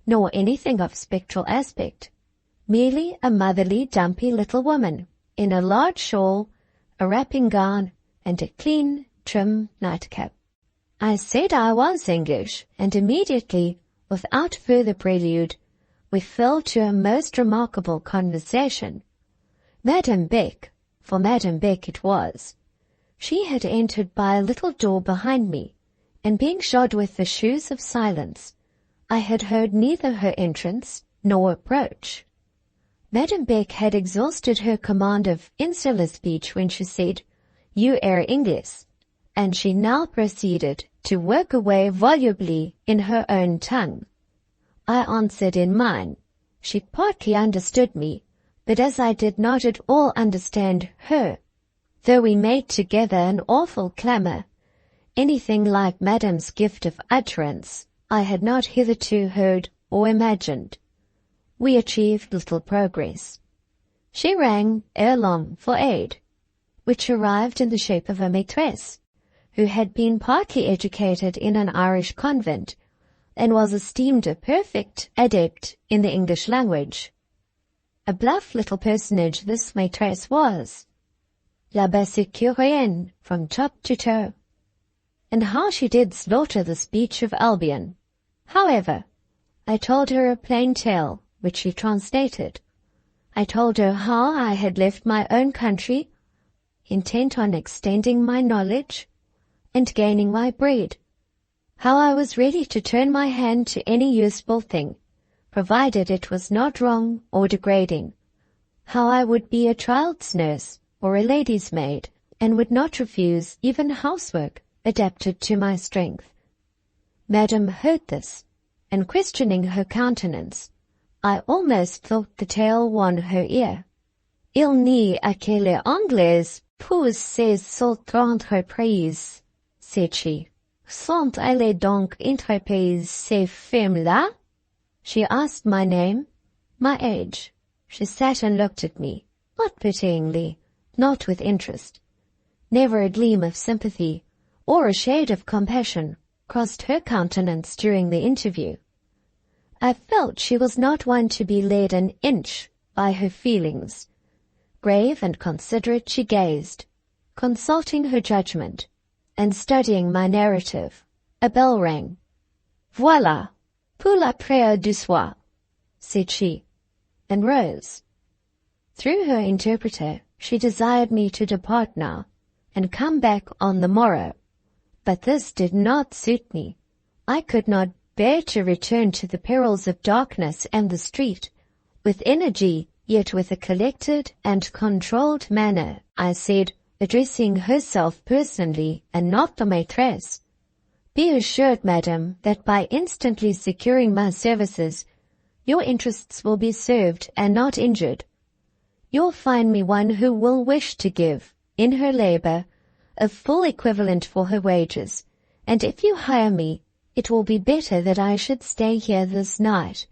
nor anything of spectral aspect, merely a motherly, dumpy little woman, in a large shawl, a wrapping gown, and a clean, trim nightcap. I said I was English, and immediately, without further prelude, we fell to a most remarkable conversation. Madame Beck, for Madame Beck it was, she had entered by a little door behind me, and being shod with the shoes of silence, I had heard neither her entrance nor approach. Madame Beck had exhausted her command of insular speech when she said, "You air English," and she now proceeded to work away volubly in her own tongue. I answered in mine. She partly understood me, but as I did not at all understand her, though we made together an awful clamour, anything like Madame's gift of utterance, I had not hitherto heard or imagined. We achieved little progress. She rang ere long for aid, which arrived in the shape of a maîtresse, who had been partly educated in an Irish convent, and was esteemed a perfect adept in the English language. A bluff little personage this maîtresse was, la basse-coréenne from top to toe. And how she did slaughter the speech of Albion. However, I told her a plain tale, which she translated. I told her how I had left my own country, intent on extending my knowledge and gaining my bread, how I was ready to turn my hand to any useful thing, provided it was not wrong or degrading, how I would be a child's nurse or a lady's maid, and would not refuse even housework adapted to my strength. Madame heard this, and questioning her countenance, I almost thought the tale won her ear. Il n'y a que les Anglais pour ces autres entreprises, said she. Sont elles donc entreprises ces femmes-là? She asked my name, my age. She sat and looked at me, not pityingly, not with interest. Never a gleam of sympathy or a shade of compassion crossed her countenance during the interview. I felt she was not one to be led an inch by her feelings. Grave and considerate she gazed, consulting her judgment, and studying my narrative. A bell rang. Voilà, pour la prière du soir, said she, and rose. Through her interpreter, she desired me to depart now, and come back on the morrow. But this did not suit me. I could not bear to return to the perils of darkness and the street. With energy, yet with a collected and controlled manner, I said, addressing herself personally and not the maîtresse, "Be assured, madam, that by instantly securing my services, your interests will be served and not injured. You'll find me one who will wish to give, in her labor, a full equivalent for her wages, and if you hire me, it will be better that I should stay here this night.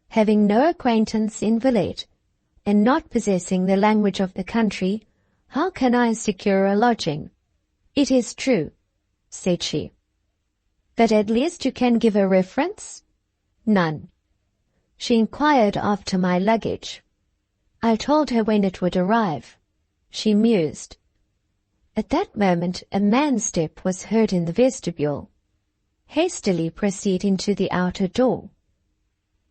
Having no acquaintance in Villette, and not possessing the language of the country, how can I secure a lodging? It is true," said she. "But at least you can give a reference?" "None." She inquired after my luggage. I told her when it would arrive. She mused. At that moment a man's step was heard in the vestibule. Hastily proceeding to the outer door.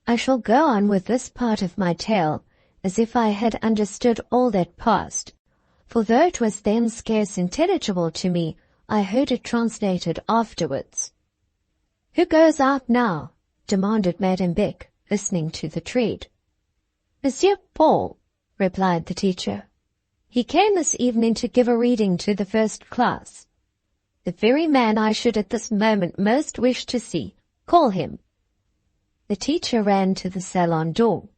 I shall go on with this part of my tale as if I had understood all that passed, for though it was then scarce intelligible to me, I heard it translated afterwards. "Who goes out now?" demanded Madame Beck, listening to the tread. "Monsieur Paul," replied the teacher. "He came this evening to give a reading to the first class. The very man I should at this moment most wish to see. Call him." The teacher ran to the salon door.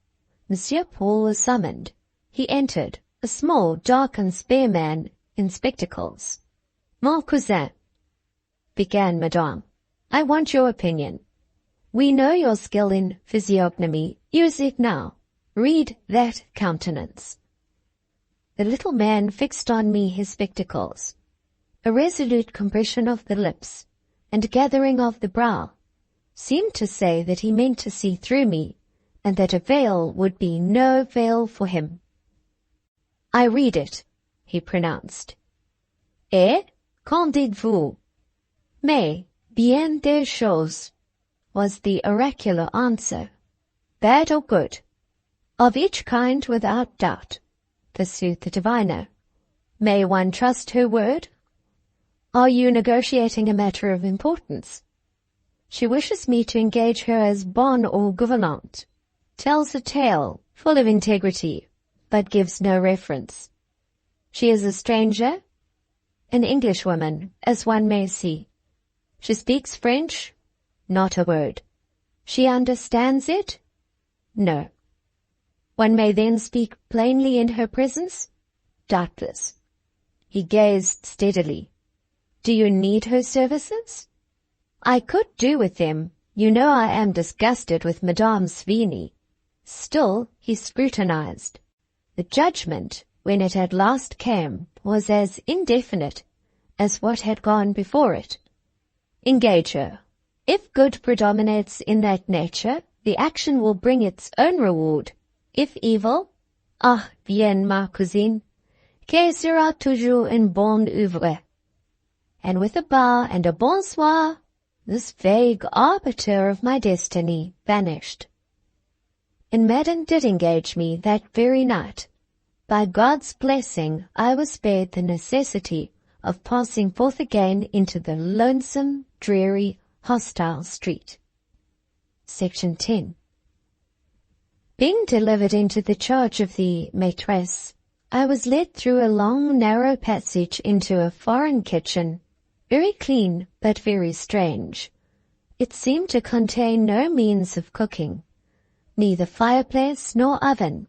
Monsieur Paul was summoned. He entered, a small, dark and spare man in spectacles. "Mon cousin," began Madame, "I want your opinion. We know your skill in physiognomy. Use it now. Read that countenance." The little man fixed on me his spectacles. A resolute compression of the lips and gathering of the brow seemed to say that he meant to see through me, and that a veil would be no veil for him. "I read it," he pronounced. "Eh? Qu'en dites-vous?" "Mais, bien des choses," was the oracular answer. "Bad or good?" "Of each kind without doubt," pursued the diviner. "May one trust her word?" "Are you negotiating a matter of importance?" "She wishes me to engage her as bonne or gouvernante. Tells a tale, full of integrity, but gives no reference." "She is a stranger?" "An Englishwoman, as one may see." "She speaks French?" "Not a word." "She understands it?" "No." "One may then speak plainly in her presence?" "Doubtless." He gazed steadily. "Do you need her services?" "I could do with them. You know I am disgusted with Madame Svini." Still he scrutinized. The judgment, when it at last came, was as indefinite as what had gone before it. "Engage her. If good predominates in that nature, the action will bring its own reward. If evil, ah bien ma cousine, que sera toujours un bon oeuvre. And with a bow and a bonsoir, this vague arbiter of my destiny vanished. And Madden did engage me that very night. By God's blessing, I was spared the necessity of passing forth again into the lonesome, dreary, hostile street. Section 10. Being delivered into the charge of the maîtresse, I was led through a long, narrow passage into a foreign kitchen, very clean but very strange. It seemed to contain no means of cooking, neither fireplace nor oven.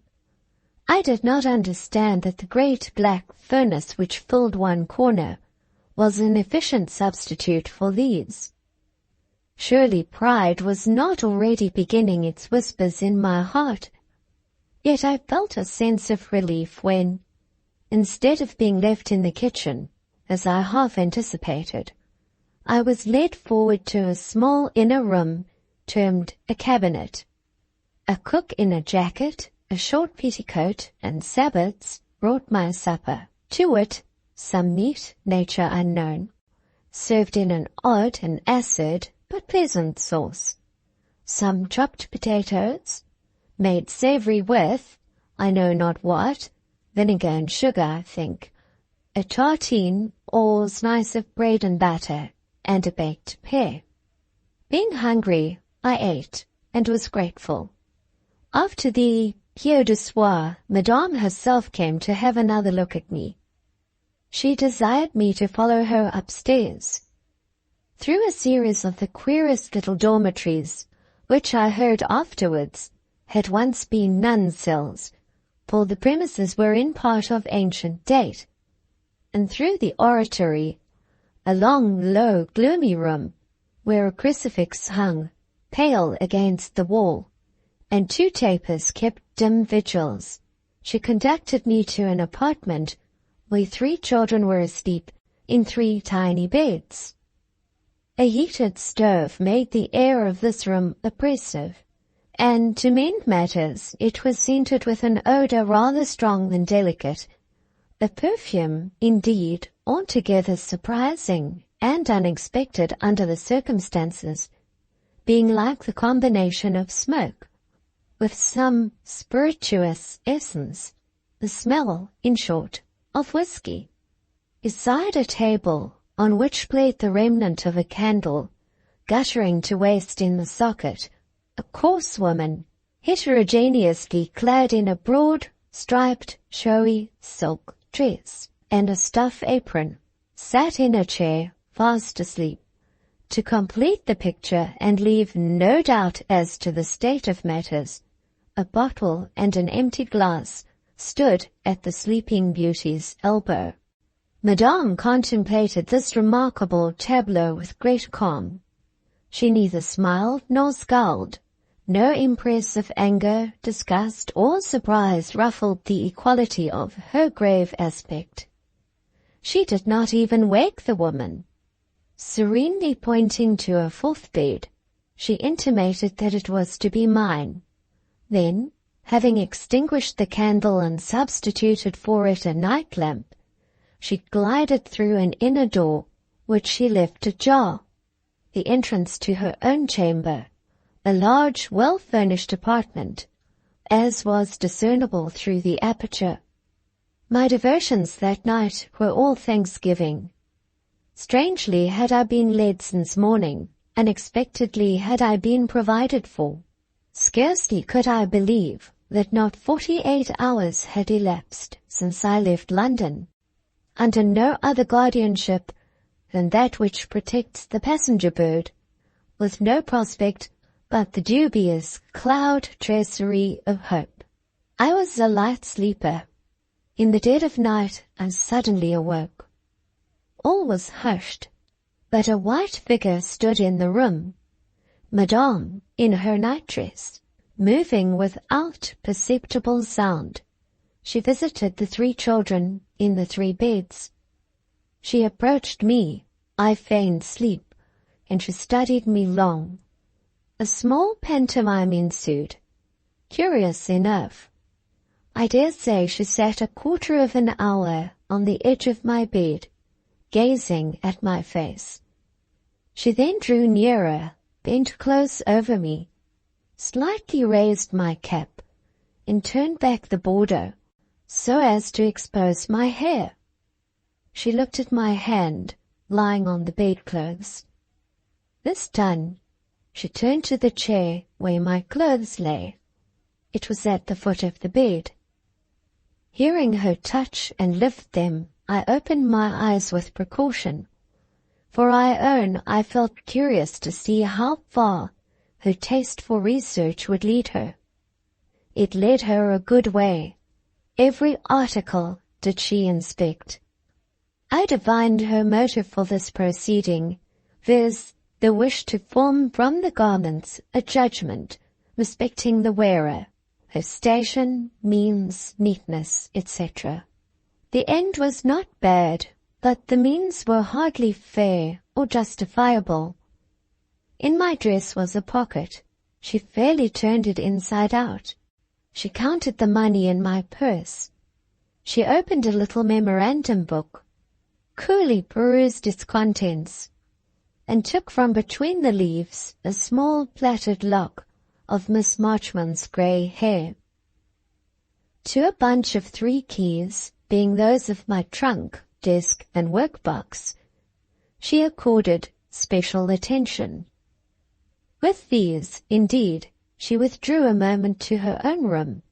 I did not understand that the great black furnace which filled one corner was an efficient substitute for these. Surely pride was not already beginning its whispers in my heart. Yet I felt a sense of relief when, instead of being left in the kitchen, as I half anticipated, I was led forward to a small inner room termed a cabinet. A cook in a jacket, a short petticoat, and sabots brought my supper, to wit, some meat, nature unknown, served in an odd and acid but pleasant sauce, some chopped potatoes, made savory with, I know not what, vinegar and sugar, I think, a tartine or slice of bread and butter, and a baked pear. Being hungry, I ate, and was grateful. After the pied du soir, Madame herself came to have another look at me. She desired me to follow her upstairs. Through a series of the queerest little dormitories, which I heard afterwards had once been nuns' cells, for the premises were in part of ancient date, and through the oratory, a long, low, gloomy room, where a crucifix hung, pale against the wall, and 2 tapers kept dim vigils, she conducted me to an apartment where 3 children were asleep in 3 tiny beds. A heated stove made the air of this room oppressive, and to mend matters, it was scented with an odor rather strong than delicate, a perfume, indeed, altogether surprising and unexpected under the circumstances, being like the combination of smoke with some spirituous essence, the smell, in short, of whiskey. Beside a table, on which played the remnant of a candle, guttering to waste in the socket, a coarse woman, heterogeneously clad in a broad, striped, showy silk dress and a stuff apron, sat in a chair, fast asleep. To complete the picture and leave no doubt as to the state of matters, a bottle and an empty glass stood at the sleeping beauty's elbow. Madame contemplated this remarkable tableau with great calm. She neither smiled nor scowled. No impress of anger, disgust, or surprise ruffled the equality of her grave aspect. She did not even wake the woman. Serenely pointing to a 4th bed, she intimated that it was to be mine. Then, having extinguished the candle and substituted for it a night lamp, she glided through an inner door, which she left ajar, the entrance to her own chamber, a large, well-furnished apartment, as was discernible through the aperture. My devotions that night were all thanksgiving. Strangely had I been led since morning, unexpectedly had I been provided for. Scarcely could I believe that not 48 hours had elapsed since I left London, under no other guardianship than that which protects the passenger bird, with no prospect but the dubious cloud tracery of hope. I was a light sleeper. In the dead of night I suddenly awoke. All was hushed, but a white figure stood in the room, Madame in her nightdress, moving without perceptible sound. She visited the 3 children in the 3 beds. She approached me. I feigned sleep, and she studied me long. A small pantomime ensued. Curious enough, I dare say she sat a quarter of an hour on the edge of my bed, gazing at my face. She then drew nearer, bent close over me, slightly raised my cap, and turned back the border so as to expose my hair. She looked at my hand lying on the bedclothes. This done, she turned to the chair where my clothes lay. It was at the foot of the bed. Hearing her touch and lift them, I opened my eyes with precaution, for I own I felt curious to see how far her taste for research would lead her. It led her a good way. Every article did she inspect. I divined her motive for this proceeding, viz., the wish to form from the garments a judgment respecting the wearer, her station, means, neatness, etc. The end was not bad, but the means were hardly fair or justifiable. In my dress was a pocket. She fairly turned it inside out. She counted the money in my purse. She opened a little memorandum book, coolly perused its contents, and took from between the leaves a small plaited lock of Miss Marchmont's grey hair. To a bunch of 3 keys, being those of my trunk, desk, and workbox, she accorded special attention. With these, indeed, she withdrew a moment to her own room.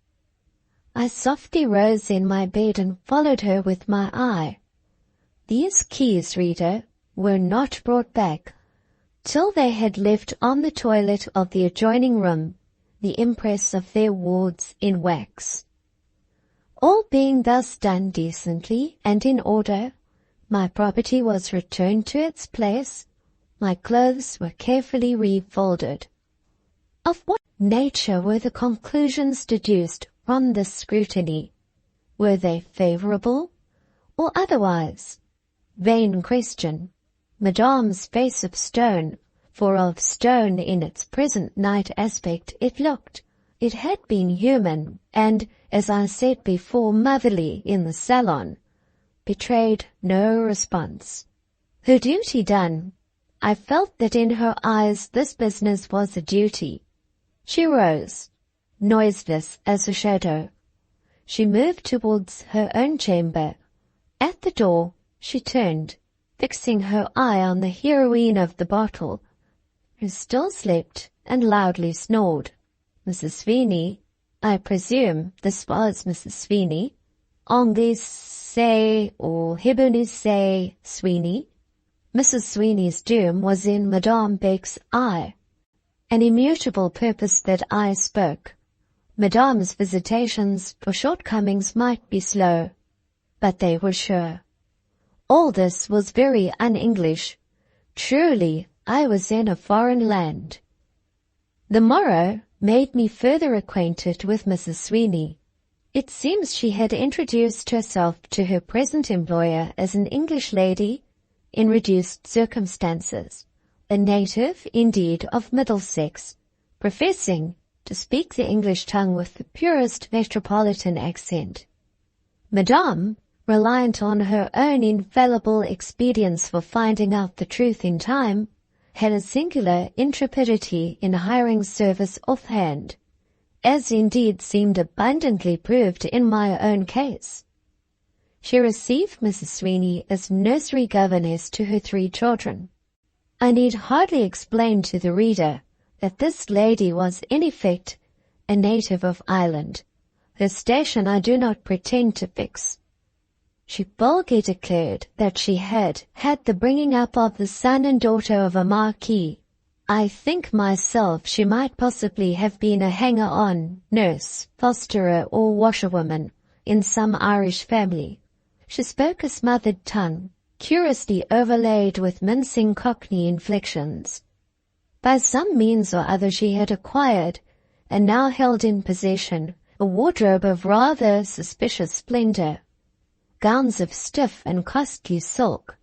I softly rose in my bed and followed her with my eye. These keys, reader, were not brought back till they had left on the toilet of the adjoining room the impress of their wards in wax. All being thus done decently and in order, my property was returned to its place, my clothes were carefully refolded. Of what nature were the conclusions deduced from this scrutiny? Were they favorable or otherwise? Vain question. Madame's face of stone, for of stone in its present night aspect it looked. It had been human, and, as I said before, motherly in the salon, betrayed no response. Her duty done, I felt that in her eyes this business was a duty. She rose, noiseless as a shadow. She moved towards her own chamber. At the door, she turned, fixing her eye on the heroine of the bottle, who still slept and loudly snored. Mrs. Sweeney, I presume this was Mrs. Sweeney, Anglais or Hibernicé Sweeney. Mrs. Sweeney's doom was in Madame Beck's eye, an immutable purpose that I spoke. Madame's visitations for shortcomings might be slow, but they were sure. All this was very un-English. Truly, I was in a foreign land. The morrow made me further acquainted with Mrs. Sweeney. It seems she had introduced herself to her present employer as an English lady in reduced circumstances, a native, indeed, of Middlesex, professing to speak the English tongue with the purest metropolitan accent. Madame, reliant on her own infallible expedients for finding out the truth in time, had a singular intrepidity in hiring service offhand, as indeed seemed abundantly proved in my own case. She received Mrs. Sweeney as nursery governess to her 3 children. I need hardly explain to the reader that this lady was in effect a native of Ireland. Her station I do not pretend to fix. She boldly declared that she had had the bringing up of the son and daughter of a marquis. I think myself she might possibly have been a hanger-on, nurse, fosterer, or washerwoman in some Irish family. She spoke a smothered tongue, curiously overlaid with mincing Cockney inflections. By some means or other she had acquired, and now held in possession, a wardrobe of rather suspicious splendor. Gowns of stiff and costly silk,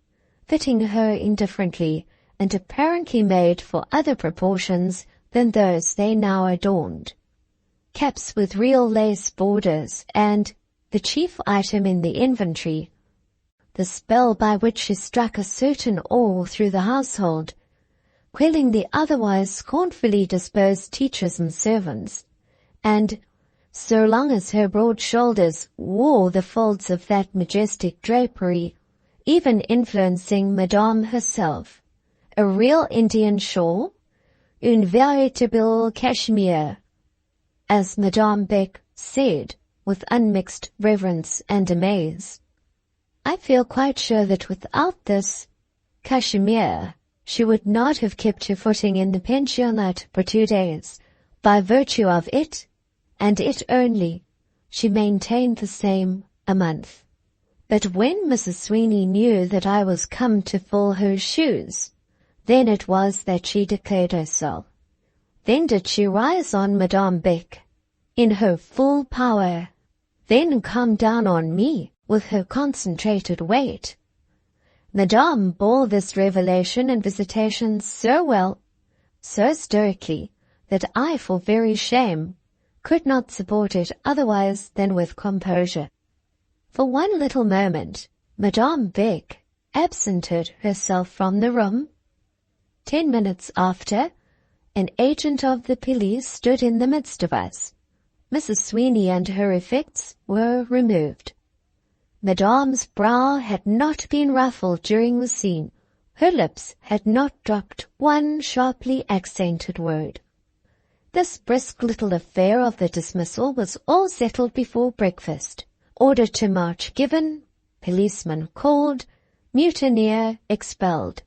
fitting her indifferently, and apparently made for other proportions than those they now adorned. Caps with real lace borders and, the chief item in the inventory, the spell by which she struck a certain awe through the household, quelling the otherwise scornfully disposed teachers and servants, and, so long as her broad shoulders wore the folds of that majestic drapery, even influencing Madame herself, a real Indian shawl, une véritable cachemire, as Madame Beck said, with unmixed reverence and amaze. I feel quite sure that without this cachemire, she would not have kept her footing in the pensionnat for 2 days. By virtue of it, and it only, she maintained the same a month. But when Mrs. Sweeney knew that I was come to fill her shoes, then it was that she declared herself. Then did she rise on Madame Beck, in her full power, then come down on me with her concentrated weight. Madame bore this revelation and visitation so well, so stoically, that I, for very shame, could not support it otherwise than with composure. For one little moment, Madame Beck absented herself from the room. 10 minutes after, an agent of the police stood in the midst of us. Mrs. Sweeney and her effects were removed. Madame's brow had not been ruffled during the scene. Her lips had not dropped one sharply accented word. This brisk little affair of the dismissal was all settled before breakfast. Order to march given, policeman called, mutineer expelled.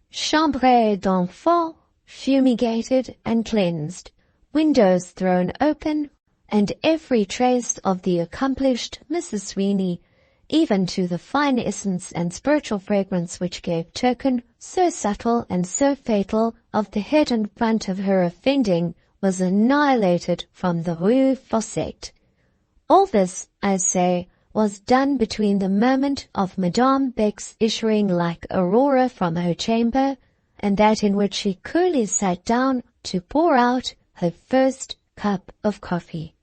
Chambre d'enfants fumigated and cleansed, windows thrown open, and every trace of the accomplished Mrs. Sweeney, even to the fine essence and spiritual fragrance which gave token so subtle and so fatal of the head and front of her offending, was annihilated from the Rue Fossette. All this, I say, was done between the moment of Madame Beck's issuing like Aurora from her chamber, and that in which she coolly sat down to pour out her first cup of coffee.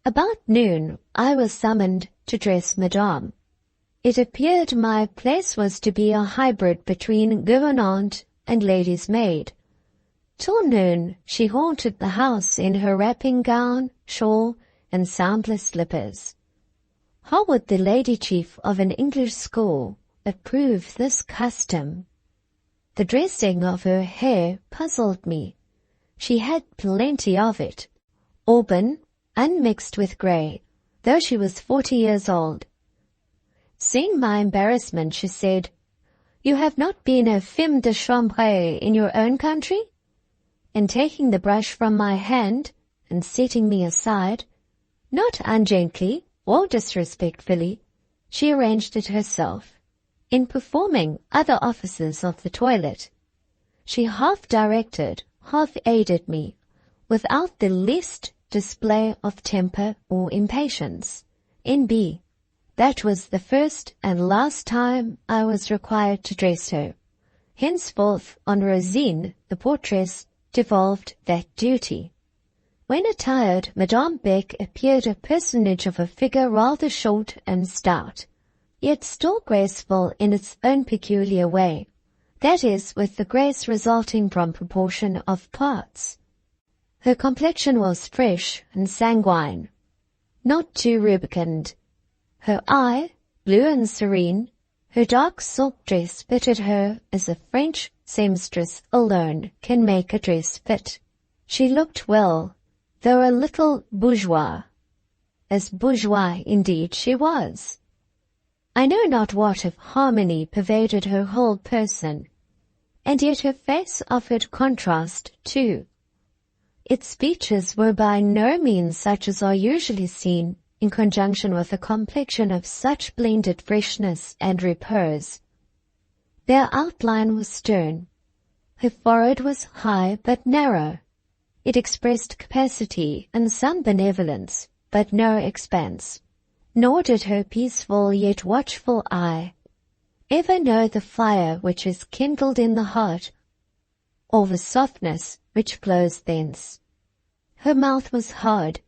About noon, I was summoned to dress Madame. It appeared my place was to be a hybrid between gouvernante and lady's maid. Till noon, she haunted the house in her wrapping gown, shawl, and soundless slippers. How would the lady chief of an English school approve this custom? The dressing of her hair puzzled me. She had plenty of it, auburn, unmixed with grey, though she was 40 years old. Seeing my embarrassment, she said, "You have not been a femme de chambre in your own country?" And taking the brush from my hand and setting me aside, not ungently or disrespectfully, she arranged it herself. In performing other offices of the toilet, she half directed, half aided me, without the least display of temper or impatience. N.B. That was the first and last time I was required to dress her. Henceforth, on Rosine, the portress, devolved that duty. When attired, Madame Beck appeared a personage of a figure rather short and stout, yet still graceful in its own peculiar way, that is, with the grace resulting from proportion of parts. Her complexion was fresh and sanguine, not too rubicund. Her eye, blue and serene, her dark silk dress fitted her as a French seamstress alone can make a dress fit. She looked well, though a little bourgeois, as bourgeois indeed she was. I know not what of harmony pervaded her whole person, and yet her face offered contrast too. Its features were by no means such as are usually seen in conjunction with a complexion of such blended freshness and repose. Their outline was stern. Her forehead was high but narrow. It expressed capacity and some benevolence, but no expanse. Nor did her peaceful yet watchful eye ever know the fire which is kindled in the heart, or the softness which flows thence? Her mouth was hard.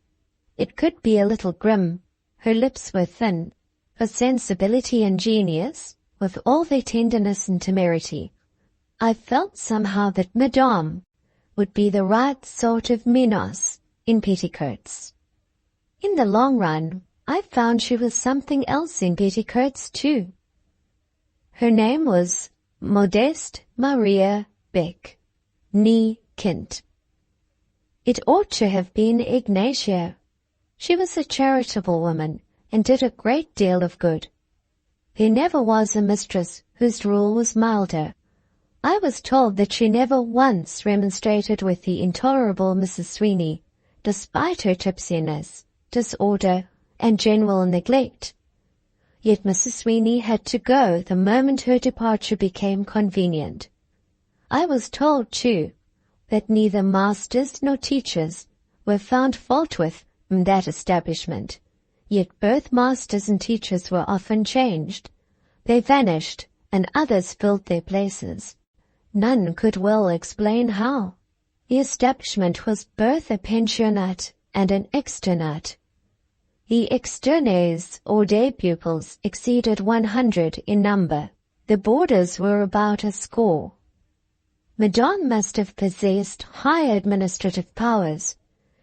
It could be a little grim. Her lips were thin. Her sensibility and genius, with all their tenderness and temerity. I felt somehow that Madame would be the right sort of Minos in petticoats. In the long run, I found she was something else in petticoats too. Her name was Modeste Maria Beck, née Kind. It ought to have been Ignatia. She was a charitable woman and did a great deal of good. There never was a mistress whose rule was milder. I was told that she never once remonstrated with the intolerable Mrs. Sweeney, despite her tipsiness, disorder, and general neglect. Yet Mrs. Sweeney had to go the moment her departure became convenient. I was told, too, that neither masters nor teachers were found fault with in that establishment, yet both masters and teachers were often changed. They vanished, and others filled their places. None could well explain how. The establishment was both a pensionnat and an externat. The externes or day pupils exceeded 100 in number. The boarders were about a score. Madame must have possessed high administrative powers.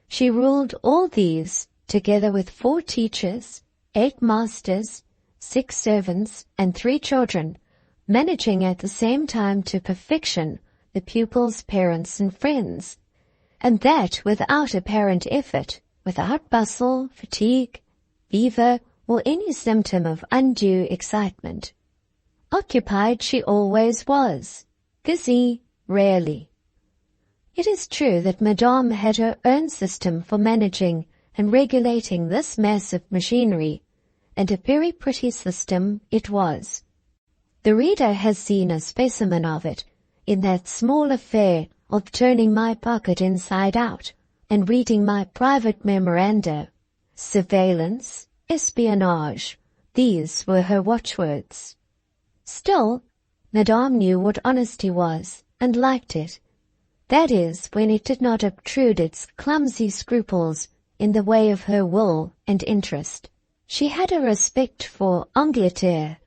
She ruled all these, together with 4 teachers, 8 masters, 6 servants, and 3 children, managing at the same time to perfection the pupils' parents and friends, and that without apparent effort, without bustle, fatigue, fever, or any symptom of undue excitement. Occupied she always was, busy rarely. It is true that Madame had her own system for managing and regulating this mass of machinery, and a very pretty system it was. The reader has seen a specimen of it in that small affair of turning my pocket inside out and reading my private memoranda. Surveillance, espionage, these were her watchwords. Still, Madame knew what honesty was and liked it. That is, when it did not obtrude its clumsy scruples in the way of her will and interest. She had a respect for Angleterre,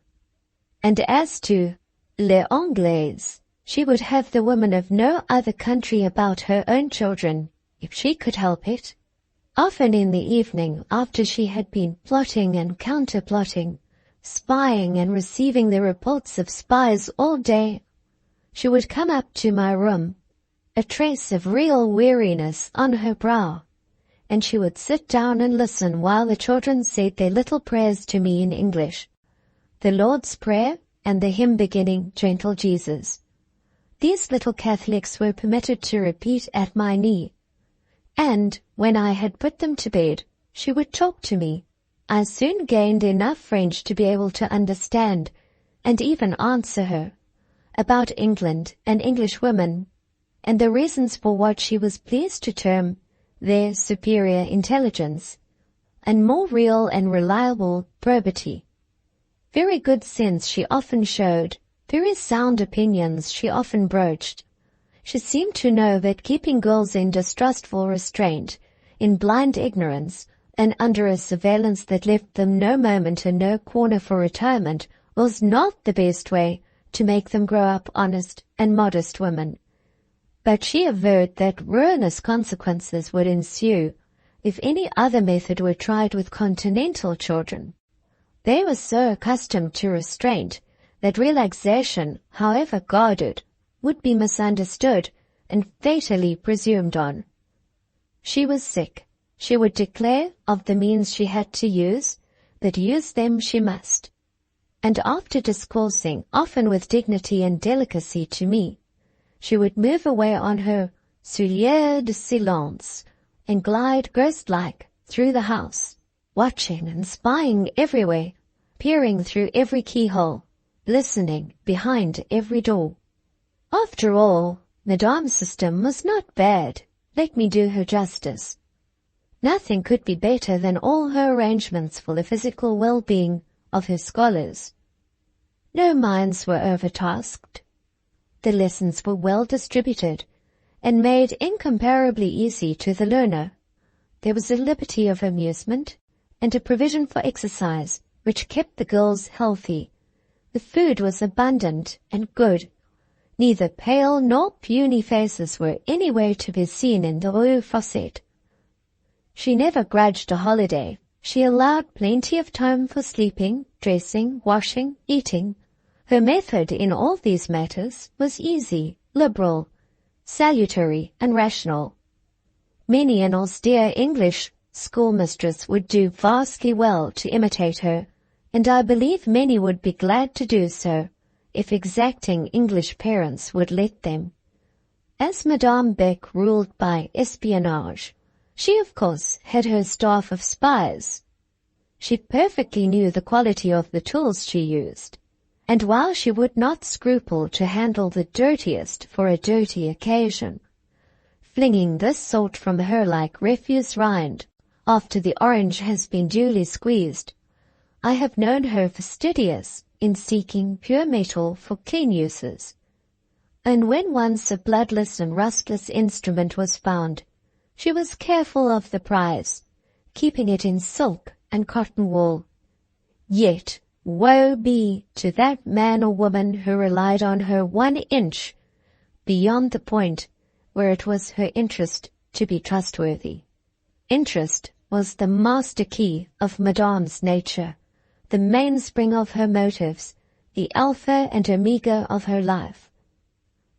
and as to les Anglaises, she would have the women of no other country about her own children, if she could help it. Often in the evening, after she had been plotting and counter-plotting, spying and receiving the reports of spies all day, she would come up to my room, a trace of real weariness on her brow, and she would sit down and listen while the children said their little prayers to me in English, the Lord's Prayer and the hymn beginning, Gentle Jesus. These little Catholics were permitted to repeat at my knee, and when I had put them to bed, she would talk to me. I soon gained enough French to be able to understand and even answer her about England and Englishwomen, and the reasons for what she was pleased to term their superior intelligence, and more real and reliable probity. Very good sense she often showed, very sound opinions she often broached. She seemed to know that keeping girls in distrustful restraint, in blind ignorance, and under a surveillance that left them no moment and no corner for retirement, was not the best way to make them grow up honest and modest women. But she averred that ruinous consequences would ensue if any other method were tried with continental children. They were so accustomed to restraint that relaxation, however guarded, would be misunderstood and fatally presumed on. She was sick. She would declare of the means she had to use, that use them she must. And after discoursing, often with dignity and delicacy to me, she would move away on her soulière de silence and glide ghost-like through the house, watching and spying everywhere, peering through every keyhole, listening behind every door. After all, Madame's system was not bad. Let me do her justice. Nothing could be better than all her arrangements for the physical well-being of her scholars. No minds were overtasked. The lessons were well distributed and made incomparably easy to the learner. There was a liberty of amusement and a provision for exercise which kept the girls healthy. The food was abundant and good. Neither pale nor puny faces were anywhere to be seen in the rue Fossette. She never grudged a holiday. She allowed plenty of time for sleeping, dressing, washing, eating. Her method in all these matters was easy, liberal, salutary, and rational. Many an austere English schoolmistress would do vastly well to imitate her, and I believe many would be glad to do so, if exacting English parents would let them. As Madame Beck ruled by espionage, she of course had her staff of spies. She perfectly knew the quality of the tools she used, and while she would not scruple to handle the dirtiest for a dirty occasion, flinging this sort from her like refuse rind after the orange has been duly squeezed, I have known her fastidious in seeking pure metal for clean uses. And when once a bloodless and rustless instrument was found, she was careful of the prize, keeping it in silk and cotton wool. Yet woe be to that man or woman who relied on her 1 inch beyond the point where it was her interest to be trustworthy. Interest was the master key of Madame's nature, the mainspring of her motives, the alpha and omega of her life.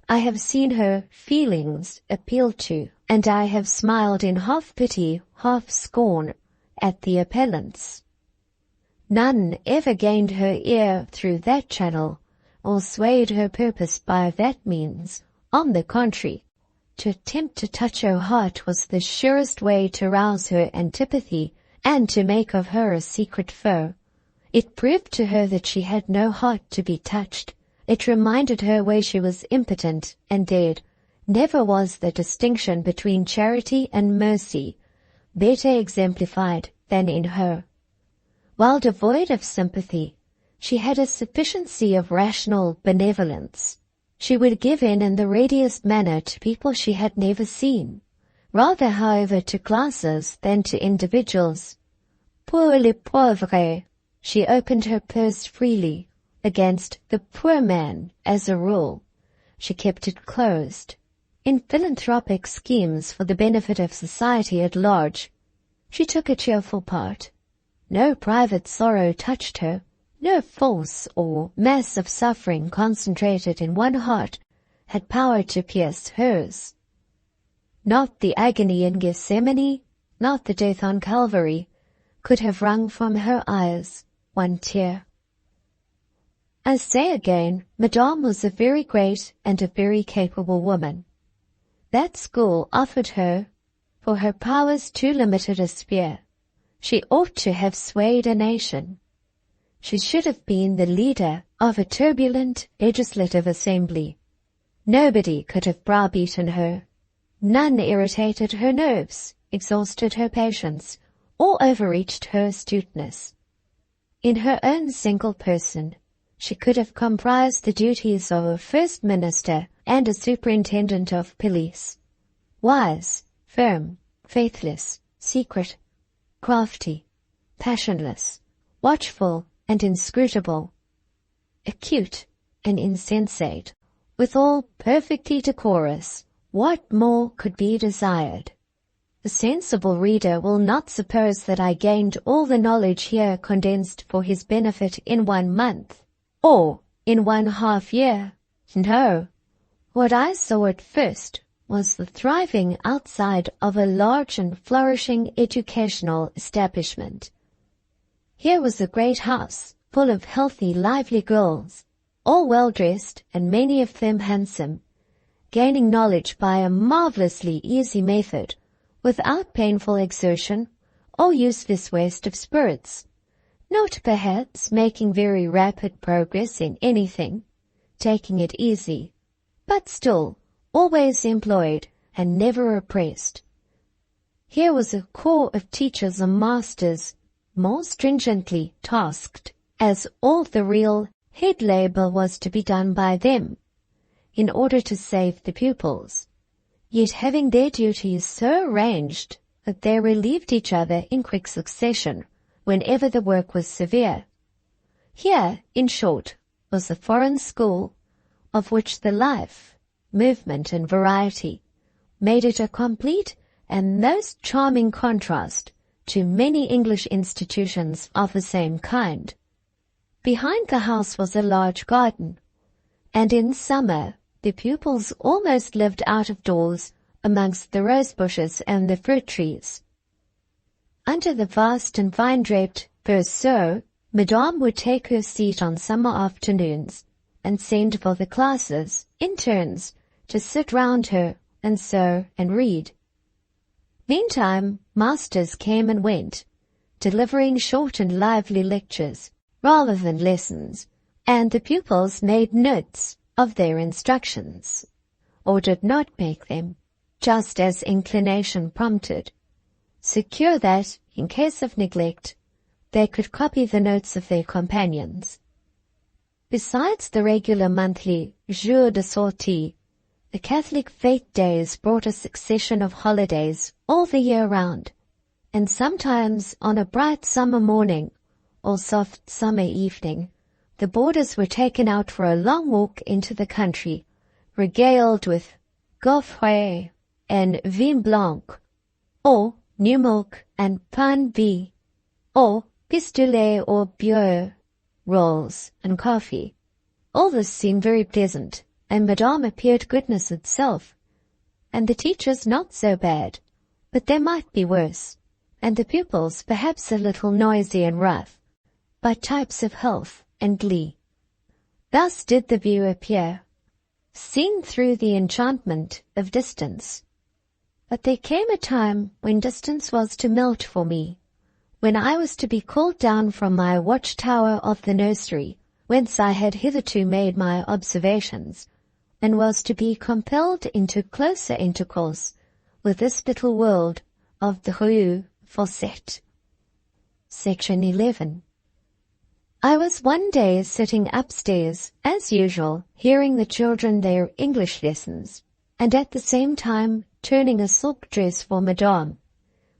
I have seen her feelings appealed to, and I have smiled in half pity, half scorn at the appellants. None ever gained her ear through that channel, or swayed her purpose by that means. On the contrary, to attempt to touch her heart was the surest way to rouse her antipathy and to make of her a secret foe. It proved to her that she had no heart to be touched. It reminded her where she was impotent and dead. Never was the distinction between charity and mercy better exemplified than in her. While devoid of sympathy, she had a sufficiency of rational benevolence. She would give in the readiest manner to people she had never seen, rather, however, to classes than to individuals. Pour les pauvres, she opened her purse freely. Against the poor man, as a rule, she kept it closed. In philanthropic schemes for the benefit of society at large, she took a cheerful part. No private sorrow touched her, no force or mass of suffering concentrated in one heart had power to pierce hers. Not the agony in Gethsemane, not the death on Calvary, could have wrung from her eyes one tear. I say again, Madame was a very great and a very capable woman. That school offered her, for her powers too limited a sphere. She ought to have swayed a nation. She should have been the leader of a turbulent legislative assembly. Nobody could have browbeaten her. None irritated her nerves, exhausted her patience, or overreached her astuteness. In her own single person, she could have comprised the duties of a first minister and a superintendent of police. Wise, firm, faithless, secret, crafty, passionless, watchful and inscrutable, acute and insensate, withal perfectly decorous, what more could be desired? The sensible reader will not suppose that I gained all the knowledge here condensed for his benefit in 1 month, or in 1/2 year. No, what I saw at first was the thriving outside of a large and flourishing educational establishment. Here was a great house, full of healthy, lively girls, all well-dressed and many of them handsome, gaining knowledge by a marvelously easy method, without painful exertion or useless waste of spirits, not perhaps making very rapid progress in anything, taking it easy, but still always employed and never oppressed. Here was a corps of teachers and masters, more stringently tasked, as all the real head labor was to be done by them, in order to save the pupils, yet having their duties so arranged that they relieved each other in quick succession whenever the work was severe. Here, in short, was a foreign school, of which the life, movement, and variety made it a complete and most charming contrast to many English institutions of the same kind. Behind the house was a large garden, and in summer the pupils almost lived out of doors amongst the rose bushes and the fruit trees. Under the vast and vine-draped berceau, Madame would take her seat on summer afternoons and send for the classes, in turns, to sit round her and sew and read. Meantime, masters came and went, delivering short and lively lectures rather than lessons, and the pupils made notes of their instructions, or did not make them, just as inclination prompted, secure that, in case of neglect, they could copy the notes of their companions. Besides the regular monthly jours de sortie, the Catholic fête days brought a succession of holidays all the year round, and sometimes on a bright summer morning or soft summer evening, the boarders were taken out for a long walk into the country, regaled with gaufres and vin blanc, or new milk and pain bis, or pistolet or beurre, rolls and coffee. All this seemed very pleasant, and Madame appeared goodness itself, and the teachers not so bad, but they might be worse, and the pupils perhaps a little noisy and rough, but types of health and glee. Thus did the view appear, seen through the enchantment of distance. But there came a time when distance was to melt for me, when I was to be called down from my watchtower of the nursery, whence I had hitherto made my observations, and was to be compelled into closer intercourse with this little world of the rue Fossette. Section 11. I was one day sitting upstairs, as usual, hearing the children their English lessons, and at the same time turning a silk dress for Madame,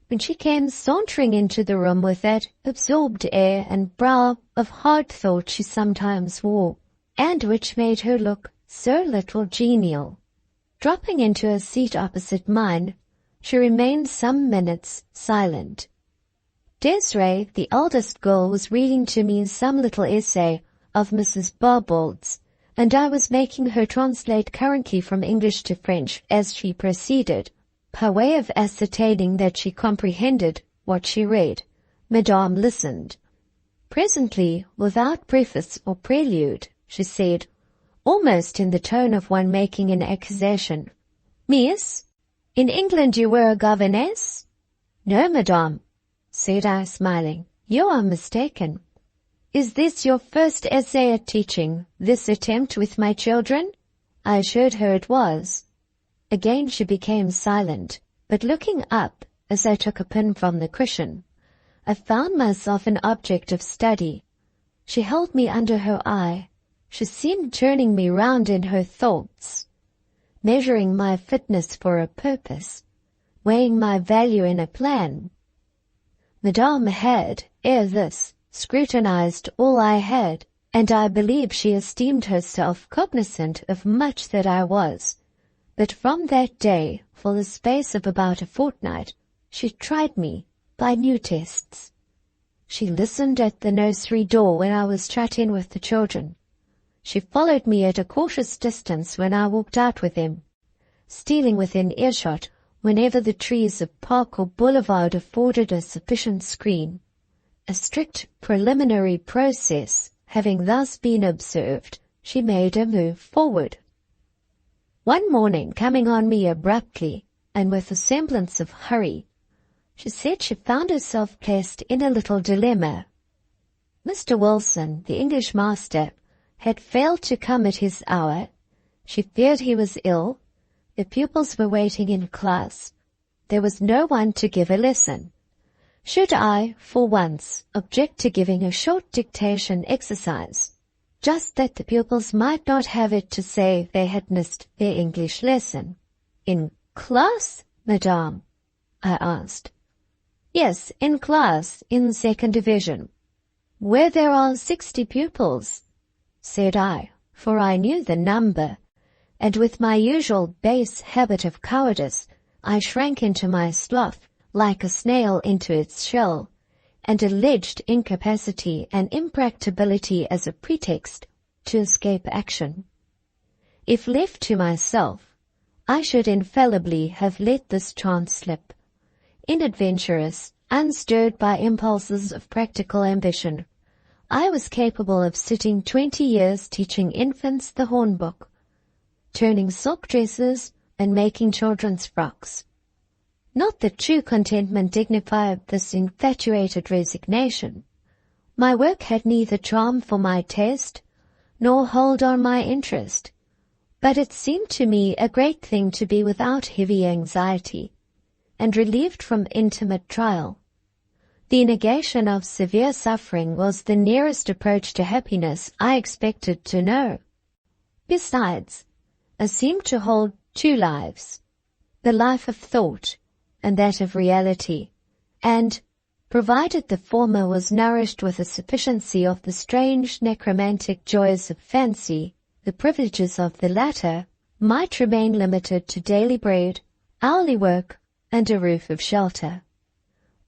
when she came sauntering into the room with that absorbed air and brow of hard thought she sometimes wore, and which made her look so little genial. Dropping into a seat opposite mine, she remained some minutes silent. Desiree, the eldest girl, was reading to me some little essay of Mrs. Barbauld's, and I was making her translate currently from English to French as she proceeded. By way of ascertaining that she comprehended what she read, Madame listened. Presently, without preface or prelude, she said, almost in the tone of one making an accusation, "Miss, in England you were a governess?" "No, Madame," said I, smiling. "You are mistaken. Is this your first essay at teaching, this attempt with my children?" I assured her it was. Again she became silent, but looking up as I took a pin from the cushion, I found myself an object of study. She held me under her eye. She seemed turning me round in her thoughts, measuring my fitness for a purpose, weighing my value in a plan. Madame had, ere this, scrutinized all I had, and I believe she esteemed herself cognizant of much that I was. But from that day, for the space of about a fortnight, she tried me by new tests. She listened at the nursery door when I was shut in with the children. She followed me at a cautious distance when I walked out with them, stealing within earshot whenever the trees of park or boulevard afforded a sufficient screen. A strict preliminary process having thus been observed, she made a move forward. One morning, coming on me abruptly and with a semblance of hurry, she said she found herself placed in a little dilemma. Mr. Wilson, the English master, had failed to come at his hour. She feared he was ill. The pupils were waiting in class. There was no one to give a lesson. Should I, for once, object to giving a short dictation exercise? just that the pupils might not have it to say they had missed their English lesson. In class, madame? I asked. Yes, in class, in second division, where there are 60 pupils, said I, for I knew the number, and with my usual base habit of cowardice, I shrank into my slough like a snail into its shell, and alleged incapacity and impracticability as a pretext to escape action. If left to myself, I should infallibly have let this chance slip. Inadventurous, unstirred by impulses of practical ambition, I was capable of sitting 20 years teaching infants the hornbook, turning silk dresses and making children's frocks. Not that true contentment dignified this infatuated resignation. My work had neither charm for my taste nor hold on my interest, but it seemed to me a great thing to be without heavy anxiety and relieved from intimate trial. The negation of severe suffering was the nearest approach to happiness I expected to know. Besides, I seemed to hold two lives, the life of thought and that of reality, and, provided the former was nourished with a sufficiency of the strange necromantic joys of fancy, the privileges of the latter might remain limited to daily bread, hourly work, and a roof of shelter.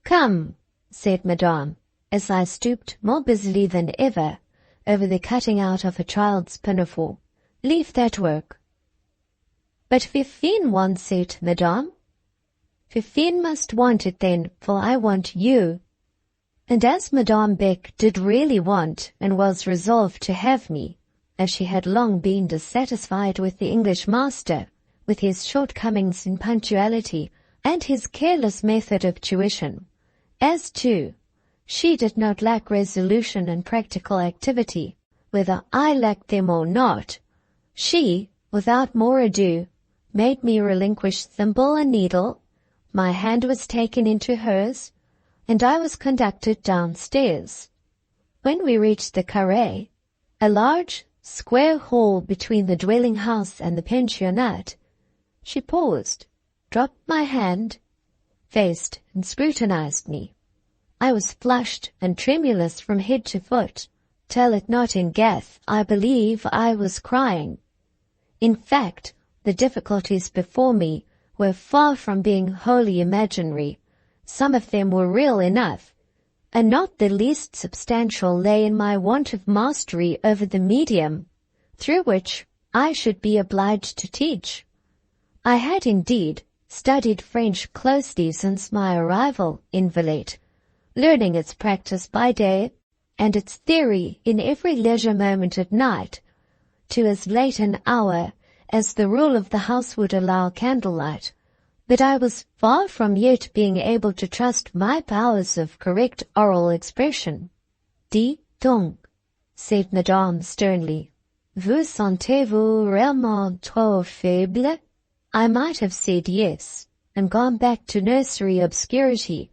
Come, said Madame, as I stooped more busily than ever over the cutting out of a child's pinafore, leave that work. But Fifine wants it, Madame. Fifine must want it then, for I want you. And as Madame Beck did really want and was resolved to have me, as she had long been dissatisfied with the English master, with his shortcomings in punctuality and his careless method of tuition, as too, she did not lack resolution and practical activity, whether I lacked them or not, she, without more ado, made me relinquish thimble and needle, my hand was taken into hers, and I was conducted downstairs. When we reached the carré, a large, square hall between the dwelling house and the pensionnat, she paused, dropped my hand, faced and scrutinized me. I was flushed and tremulous from head to foot. Tell it not in Gath, I believe I was crying. In fact, the difficulties before me were far from being wholly imaginary. Some of them were real enough, and not the least substantial lay in my want of mastery over the medium through which I should be obliged to teach. I had indeed studied French closely since my arrival in Villette, learning its practice by day and its theory in every leisure moment at night, to as late an hour as the rule of the house would allow candlelight, but I was far from yet being able to trust my powers of correct oral expression. Dis donc, said Madame sternly, vous sentez-vous réellement trop faible? I might have said yes, and gone back to nursery obscurity,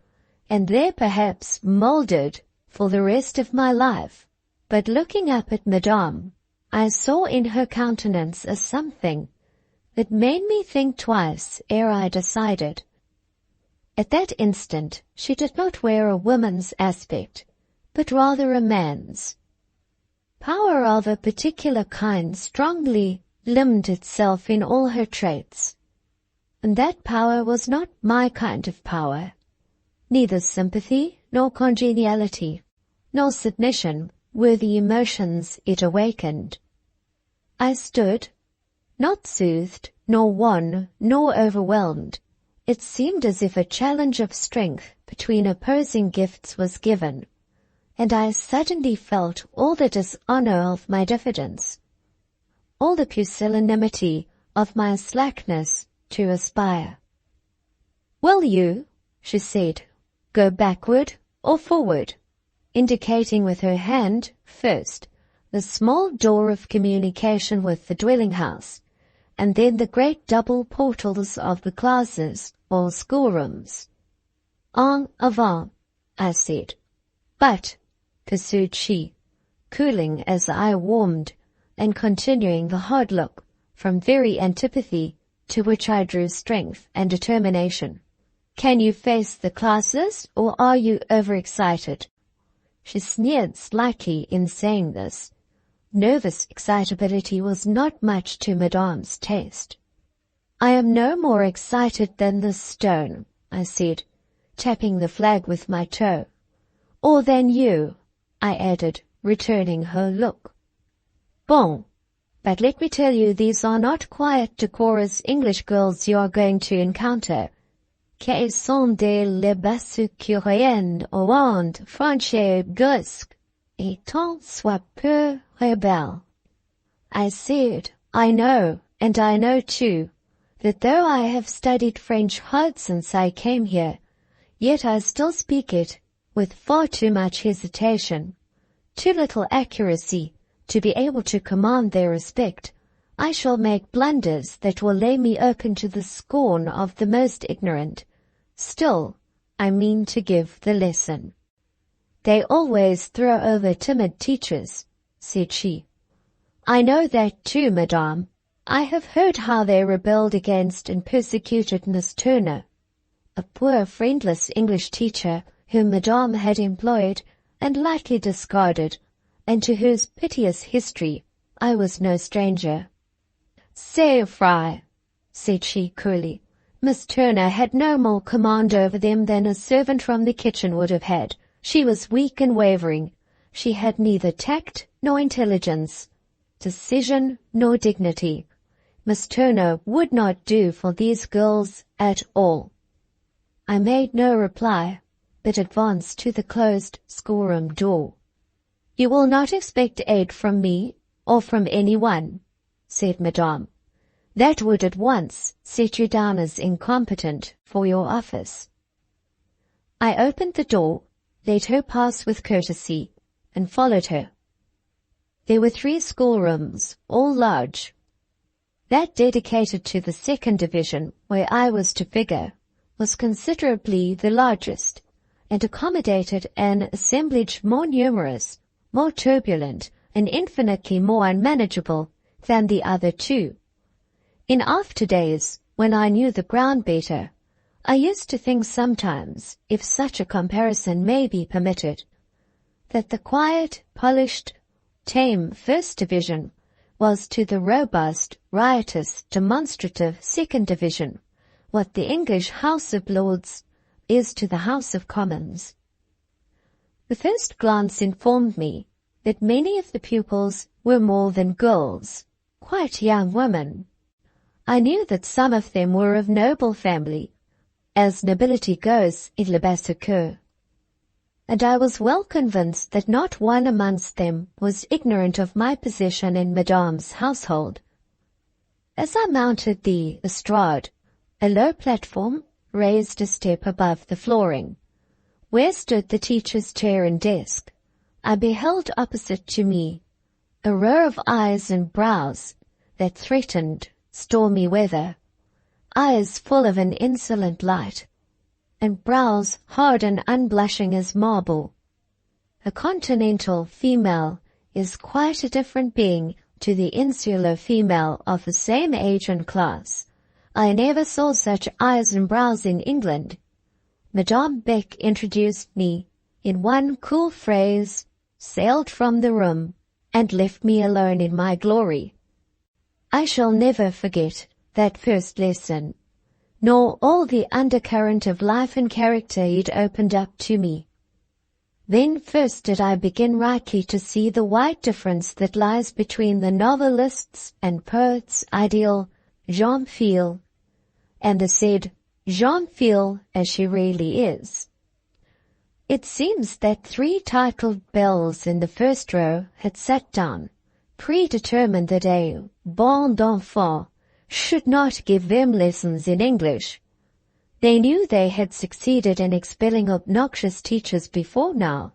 and there perhaps mouldered for the rest of my life. But looking up at Madame, I saw in her countenance a something that made me think twice ere I decided. At that instant she did not wear a woman's aspect, but rather a man's. Power of a particular kind strongly limned itself in all her traits, and that power was not my kind of power. Neither sympathy, nor congeniality, nor submission were the emotions it awakened. I stood, not soothed, nor won, nor overwhelmed. It seemed as if a challenge of strength between opposing gifts was given, and I suddenly felt all the dishonor of my diffidence, all the pusillanimity of my slackness to aspire. Will you, she said, go backward or forward, indicating with her hand, first, the small door of communication with the dwelling house, and then the great double portals of the classes or schoolrooms. En avant, I said. But, pursued she, cooling as I warmed, and continuing the hard look from very antipathy to which I drew strength and determination. "Can you face the classes, or are you overexcited?" She sneered slightly in saying this. Nervous excitability was not much to Madame's taste. "I am no more excited than the stone," I said, tapping the flag with my toe. "Or than you," I added, returning her look. "Bon, but let me tell you these are not quiet, decorous English girls you are going to encounter. Qu'elles sont des lebasses au monde franches brusques, et tant soit peu rebelles." I said, "I know, and I know too, that though I have studied French hard since I came here, yet I still speak it with far too much hesitation, too little accuracy to be able to command their respect. I shall make blunders that will lay me open to the scorn of the most ignorant. Still, I mean to give the lesson." "They always throw over timid teachers," said she. "I know that too, Madame. I have heard how they rebelled against and persecuted Miss Turner, a poor friendless English teacher whom Madame had employed and lightly discarded, and to whose piteous history I was no stranger." "C'est vrai," said she coolly. "Miss Turner had no more command over them than a servant from the kitchen would have had. She was weak and wavering. She had neither tact nor intelligence, decision nor dignity. Miss Turner would not do for these girls at all." I made no reply, but advanced to the closed schoolroom door. "You will not expect aid from me, or from anyone," said Madame. "That would at once set you down as incompetent for your office." I opened the door, let her pass with courtesy, and followed her. There were 3 schoolrooms, all large. That dedicated to the second division, where I was to figure, was considerably the largest, and accommodated an assemblage more numerous, more turbulent, and infinitely more unmanageable than the other 2. In after days, when I knew the ground better, I used to think sometimes, if such a comparison may be permitted, that the quiet, polished, tame first division was to the robust, riotous, demonstrative second division what the English House of Lords is to the House of Commons. The first glance informed me that many of the pupils were more than girls, quite young women. I knew that some of them were of noble family, as nobility goes in le basse cour, and I was well convinced that not one amongst them was ignorant of my position in Madame's household. As I mounted the estrade, a low platform raised a step above the flooring, where stood the teacher's chair and desk, I beheld opposite to me a row of eyes and brows that threatened stormy weather, eyes full of an insolent light, and brows hard and unblushing as marble. A continental female is quite a different being to the insular female of the same age and class. I never saw such eyes and brows in England. Madame Beck introduced me in one cool phrase, sailed from the room, and left me alone in my glory. I shall never forget that first lesson, nor all the undercurrent of life and character it opened up to me. Then first did I begin rightly to see the wide difference that lies between the novelist's and poet's ideal jeune fille and the said jeune fille as she really is. It seems that 3 titled belles in the first row had sat down, predetermined that a bon d'enfant should not give them lessons in English. They knew they had succeeded in expelling obnoxious teachers before now.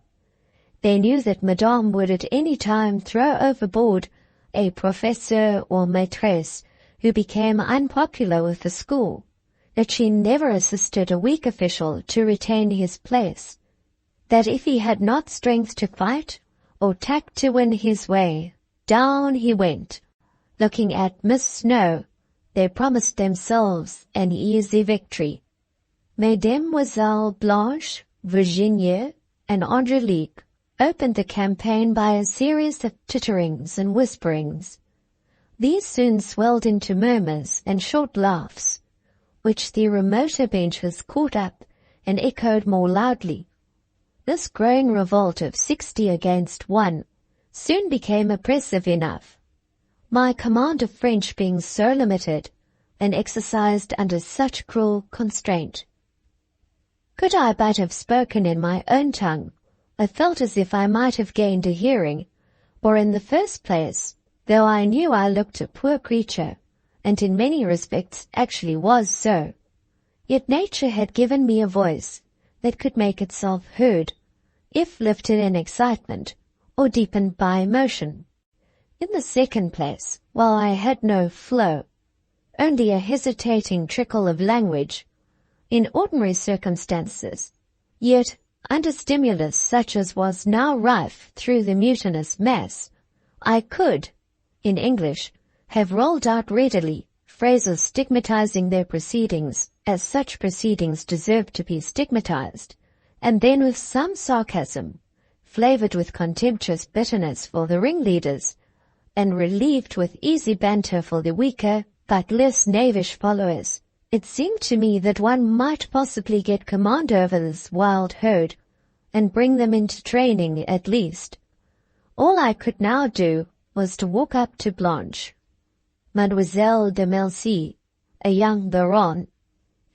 They knew that Madame would at any time throw overboard a professeur or maîtresse who became unpopular with the school, that she never assisted a weak official to retain his place, that if he had not strength to fight or tact to win his way. Down he went. Looking at Miss Snowe, they promised themselves an easy victory. Mesdemoiselles Blanche, Virginie, and Angelique opened the campaign by a series of titterings and whisperings. These soon swelled into murmurs and short laughs, which the remoter benches caught up and echoed more loudly. This growing revolt of 60 against 1 soon became oppressive enough, my command of French being so limited and exercised under such cruel constraint. Could I but have spoken in my own tongue, I felt as if I might have gained a hearing, for in the first place, though I knew I looked a poor creature, and in many respects actually was so, yet nature had given me a voice that could make itself heard, if lifted in excitement or deepened by emotion. In the second place, while I had no flow, only a hesitating trickle of language, in ordinary circumstances, yet under stimulus such as was now rife through the mutinous mass, I could, in English, have rolled out readily phrases stigmatizing their proceedings as such proceedings deserve to be stigmatized, and then with some sarcasm, flavored with contemptuous bitterness for the ringleaders, and relieved with easy banter for the weaker but less knavish followers, it seemed to me that one might possibly get command over this wild herd, and bring them into training at least. All I could now do was to walk up to Blanche, Mademoiselle de Melcy, a young Baronne,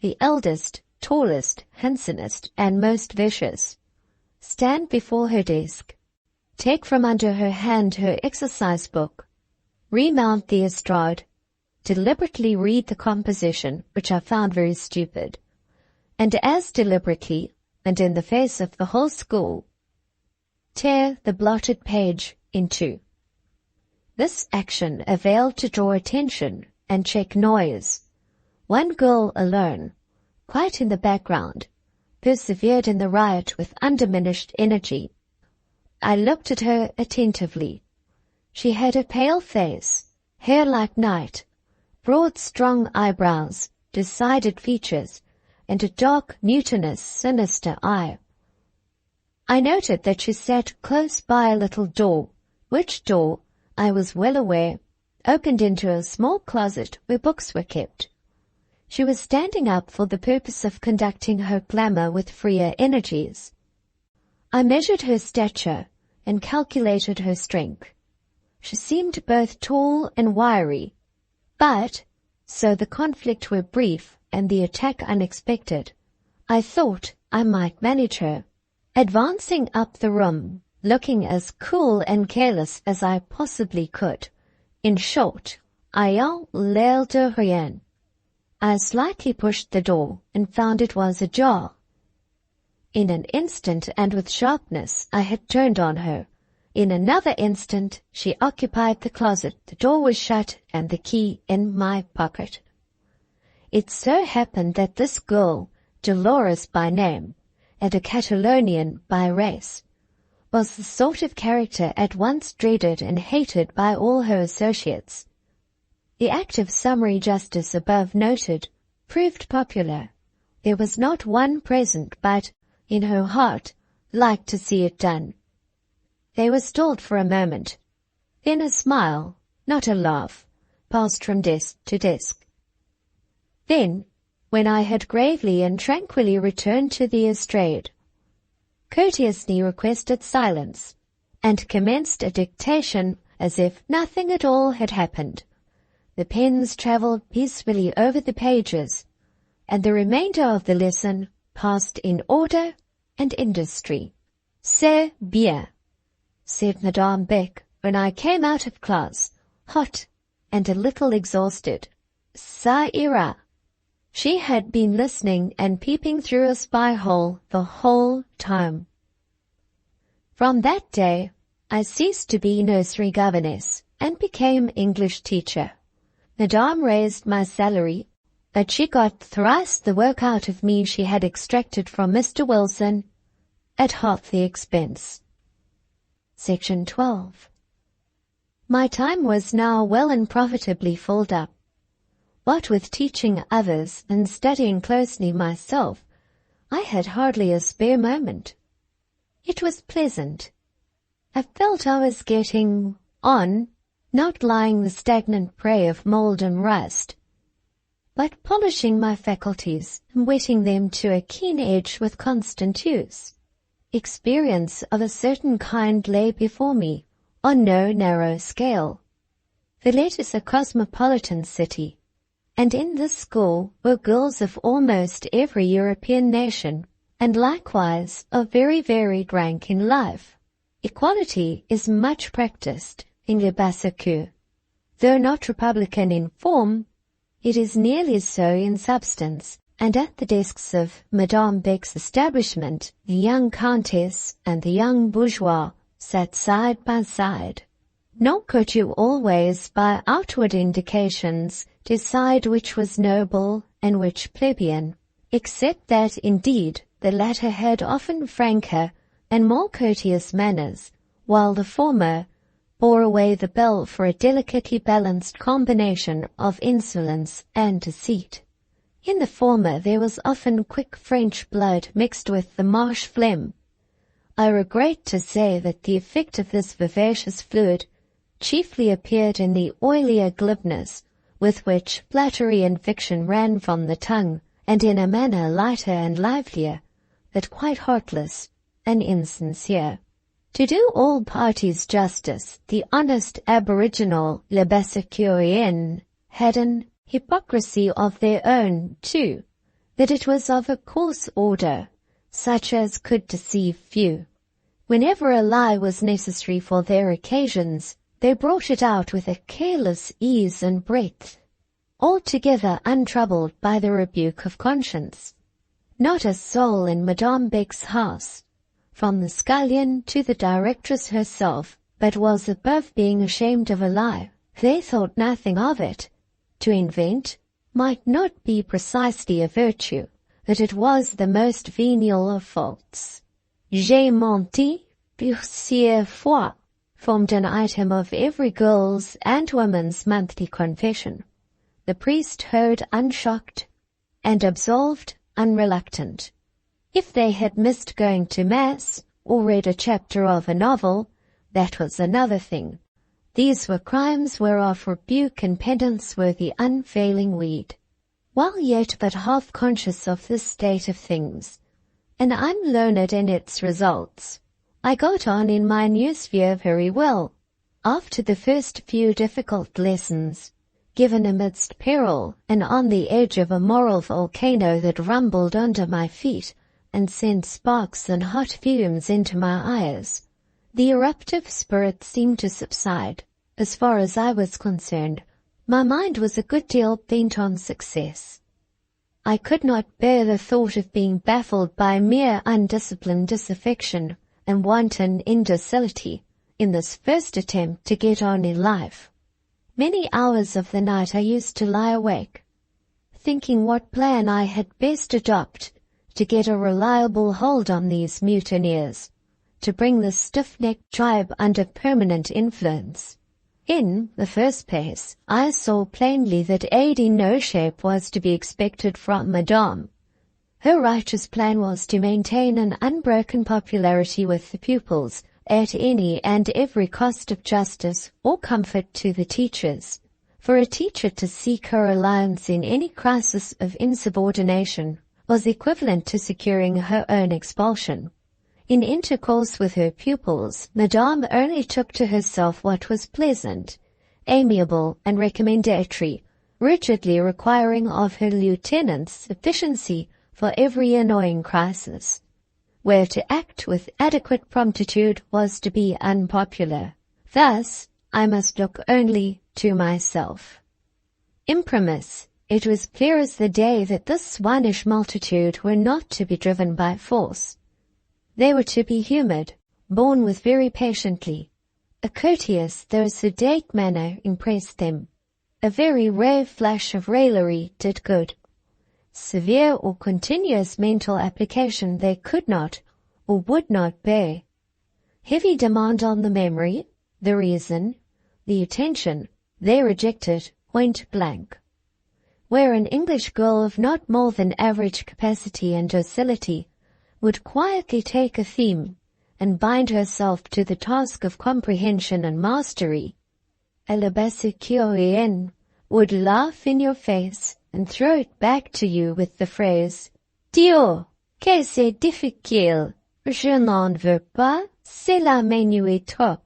the eldest, tallest, handsomest, and most vicious, stand before her desk, take from under her hand her exercise book, remount the estrade, deliberately read the composition, which I found very stupid, and as deliberately, and in the face of the whole school, tear the blotted page in two. This action availed to draw attention and check noise. One girl alone, quite in the background, persevered in the riot with undiminished energy. I looked at her attentively. She had a pale face, hair like night, broad strong eyebrows, decided features, and a dark, mutinous, sinister eye. I noted that she sat close by a little door, which door, I was well aware, opened into a small closet where books were kept. She was standing up for the purpose of conducting her glamour with freer energies. I measured her stature and calculated her strength. She seemed both tall and wiry, but, so the conflict were brief and the attack unexpected, I thought I might manage her. Advancing up the room, looking as cool and careless as I possibly could, in short, ayant l'air de rien, I slightly pushed the door and found it was ajar. In an instant and with sharpness I had turned on her. In another instant she occupied the closet, the door was shut, and the key in my pocket. It so happened that this girl, Dolores by name, and a Catalonian by race, was the sort of character at once dreaded and hated by all her associates. The act of summary justice above noted proved popular. There was not one present but, in her heart, liked to see it done. They were stalled for a moment. Then a smile, not a laugh, passed from desk to desk. Then, when I had gravely and tranquilly returned to the estrade, courteously requested silence, and commenced a dictation as if nothing at all had happened, the pens travelled peacefully over the pages, and the remainder of the lesson passed in order and industry. C'est bien, said Madame Beck when I came out of class, hot and a little exhausted. Ça ira. She had been listening and peeping through a spy-hole the whole time. From that day, I ceased to be nursery governess and became English teacher. Madame raised my salary, but she got thrice the work out of me she had extracted from Mr. Wilson at half the expense. Section 12. My time was now well and profitably filled up. What with teaching others and studying closely myself, I had hardly a spare moment. It was pleasant. I felt I was getting on, not lying the stagnant prey of mould and rust, but polishing my faculties and whetting them to a keen edge with constant use. Experience of a certain kind lay before me, on no narrow scale. Villette is a cosmopolitan city, and in this school were girls of almost every European nation, and likewise of very varied rank in life. Equality is much practiced in Le Bassacue. Though not republican in form, it is nearly so in substance, and at the desks of Madame Beck's establishment, the young countess and the young bourgeois sat side by side. Nor could you always, by outward indications, decide which was noble and which plebeian, except that, indeed, the latter had often franker and more courteous manners, while the former bore away the bell for a delicately balanced combination of insolence and deceit. In the former there was often quick French blood mixed with the marsh phlegm. I regret to say that the effect of this vivacious fluid chiefly appeared in the oilier glibness with which flattery and fiction ran from the tongue, and in a manner lighter and livelier, but quite heartless and insincere. To do all parties justice, the honest aboriginal Le Bassacuian had an hypocrisy of their own, too, that it was of a coarse order, such as could deceive few. Whenever a lie was necessary for their occasions, they brought it out with a careless ease and breadth, altogether untroubled by the rebuke of conscience. Not a soul in Madame Beck's house, from the scullion to the directress herself, but was above being ashamed of a lie. They thought nothing of it. To invent might not be precisely a virtue, but it was the most venial of faults. J'ai menti plusieurs fois formed an item of every girl's and woman's monthly confession. The priest heard unshocked, and absolved unreluctant. If they had missed going to Mass, or read a chapter of a novel, that was another thing. These were crimes whereof rebuke and penance were the unfailing weed. While yet but half conscious of this state of things, and unlearned in its results, I got on in my new sphere very well. After the first few difficult lessons, given amidst peril and on the edge of a moral volcano that rumbled under my feet and sent sparks and hot fumes into my eyes, the eruptive spirit seemed to subside. As far as I was concerned, my mind was a good deal bent on success. I could not bear the thought of being baffled by mere undisciplined disaffection and wanton indocility in this first attempt to get on in life. Many hours of the night I used to lie awake, thinking what plan I had best adopt to get a reliable hold on these mutineers, to bring the stiff-necked tribe under permanent influence. In the first place, I saw plainly that aid in no shape was to be expected from Madame. Her righteous plan was to maintain an unbroken popularity with the pupils at any and every cost of justice or comfort to the teachers. For a teacher to seek her alliance in any crisis of insubordination was equivalent to securing her own expulsion. In intercourse with her pupils, Madame only took to herself what was pleasant, amiable, and recommendatory, rigidly requiring of her lieutenants sufficiency for every annoying crisis, where to act with adequate promptitude was to be unpopular. Thus, I must look only to myself. Imprimis, it was clear as the day that this swinish multitude were not to be driven by force. They were to be humoured, borne with very patiently. A courteous though sedate manner impressed them. A very rare flash of raillery did good. Severe or continuous mental application they could not or would not bear. heavy demand on the memory, the reason, the attention, they rejected point blank. Where an English girl of not more than average capacity and docility would quietly take a theme and bind herself to the task of comprehension and mastery, a labasicurienne would laugh in your face and throw it back to you with the phrase, Dio, que c'est difficile, je n'en veux pas, c'est la menuet trop.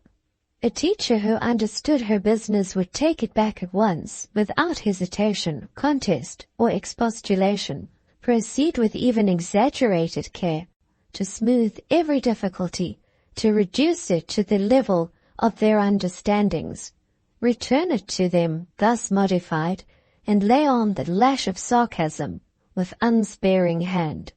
A teacher who understood her business would take it back at once, without hesitation, contest, or expostulation, proceed with even exaggerated care, to smooth every difficulty, to reduce it to the level of their understandings, return it to them thus modified, and lay on the lash of sarcasm with unsparing hand.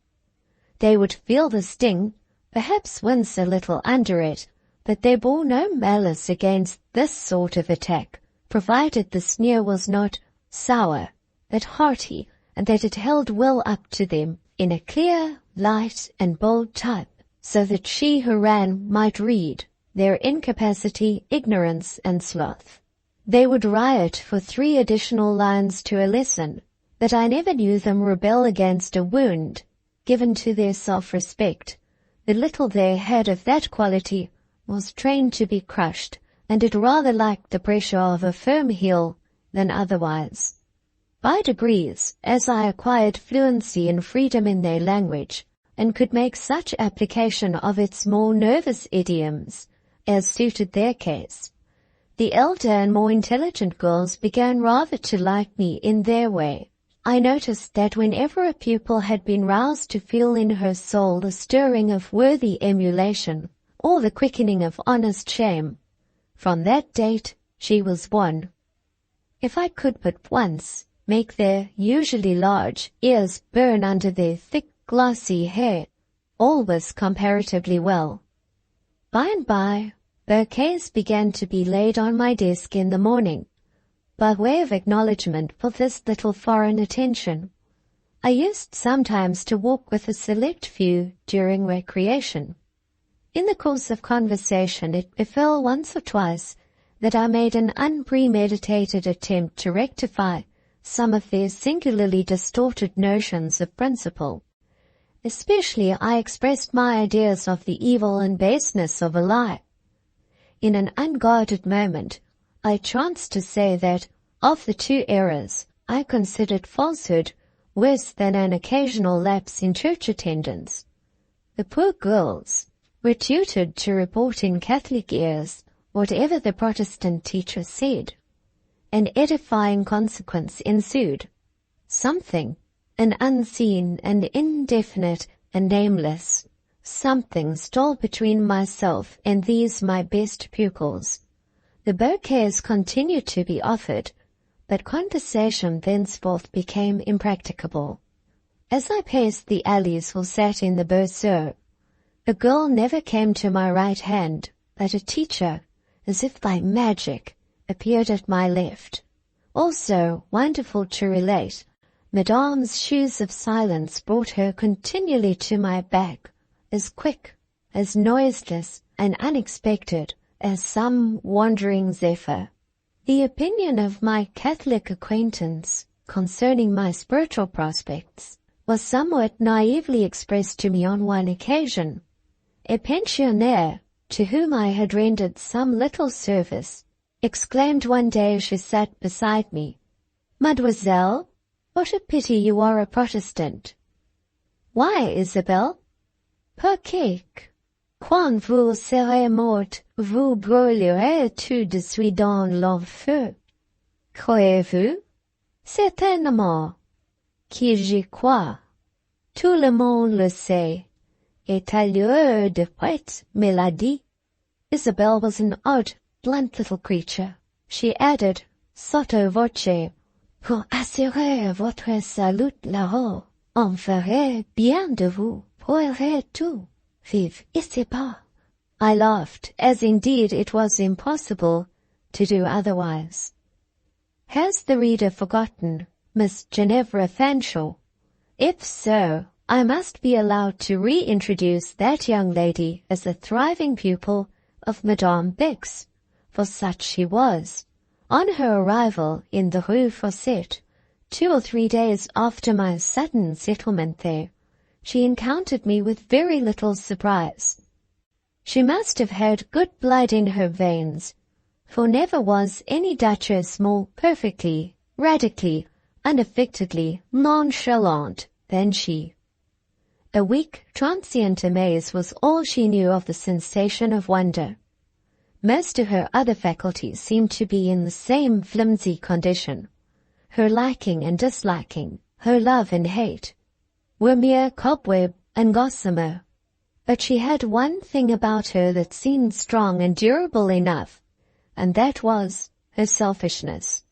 They would feel the sting, perhaps wince a little under it, but they bore no malice against this sort of attack, provided the sneer was not sour, but hearty, and that it held well up to them in a clear, light, and bold type, so that she who ran might read their incapacity, ignorance, and sloth. They would riot for 3 additional lines to a lesson, but I never knew them rebel against a wound given to their self-respect. The little they had of that quality was trained to be crushed, and it rather liked the pressure of a firm heel than otherwise. By degrees, as I acquired fluency and freedom in their language, and could make such application of its more nervous idioms as suited their case, the elder and more intelligent girls began rather to like me in their way. I noticed that whenever a pupil had been roused to feel in her soul the stirring of worthy emulation, or the quickening of honest shame, from that date she was won. If I could but once make their usually large ears burn under their thick glossy hair, all was comparatively well. By and by, bouquets began to be laid on my desk in the morning, by way of acknowledgment for this little foreign attention. I used sometimes to walk with a select few during recreation. In the course of conversation it befell once or twice that I made an unpremeditated attempt to rectify some of their singularly distorted notions of principle. Especially I expressed my ideas of the evil and baseness of a lie. In an unguarded moment, I chanced to say that, of the 2 errors, I considered falsehood worse than an occasional lapse in church attendance. The poor girls were tutored to report in Catholic ears whatever the Protestant teacher said. An edifying consequence ensued. Something, an unseen and indefinite and nameless, something stole between myself and these my best pupils. The bouquets continued to be offered, but conversation thenceforth became impracticable. As I paced the alleys or sat in the berceau, a girl never came to my right hand, but a teacher, as if by magic, appeared at my left. Also, wonderful to relate, Madame's shoes of silence brought her continually to my back, as quick, as noiseless, and unexpected as some wandering zephyr. The opinion of my Catholic acquaintance concerning my spiritual prospects was somewhat naively expressed to me on one occasion. A pensionnaire, to whom I had rendered some little service, exclaimed one day as she sat beside me, "Mademoiselle, what a pity you are a Protestant." "Why, Isabel?" "Pourquoi? Quand vous serez morte, vous brûlerez tout de suite dans l'enfer. Croyez-vous?" "Certainement, que j'y crois. Tout le monde le sait. Et à l'heure de fête me l'a dit." Isabel was an odd, blunt little creature. She added, sotto voce, "Pour assurer votre salut là-haut, on ferait bien de vous pourrait tout. Vive ici-bas." I laughed, as indeed it was impossible to do otherwise. Has the reader forgotten Miss Ginevra Fanshawe? If so, I must be allowed to reintroduce that young lady as a thriving pupil of Madame Beck's, for such she was. On her arrival in the Rue Fossette, 2 or 3 days after my sudden settlement there, she encountered me with very little surprise. She must have had good blood in her veins, for never was any duchess more perfectly, radically, unaffectedly nonchalant than she. A weak, transient amaze was all she knew of the sensation of wonder. Most of her other faculties seemed to be in the same flimsy condition. Her liking and disliking, her love and hate, were mere cobweb and gossamer. But she had one thing about her that seemed strong and durable enough, and that was her selfishness.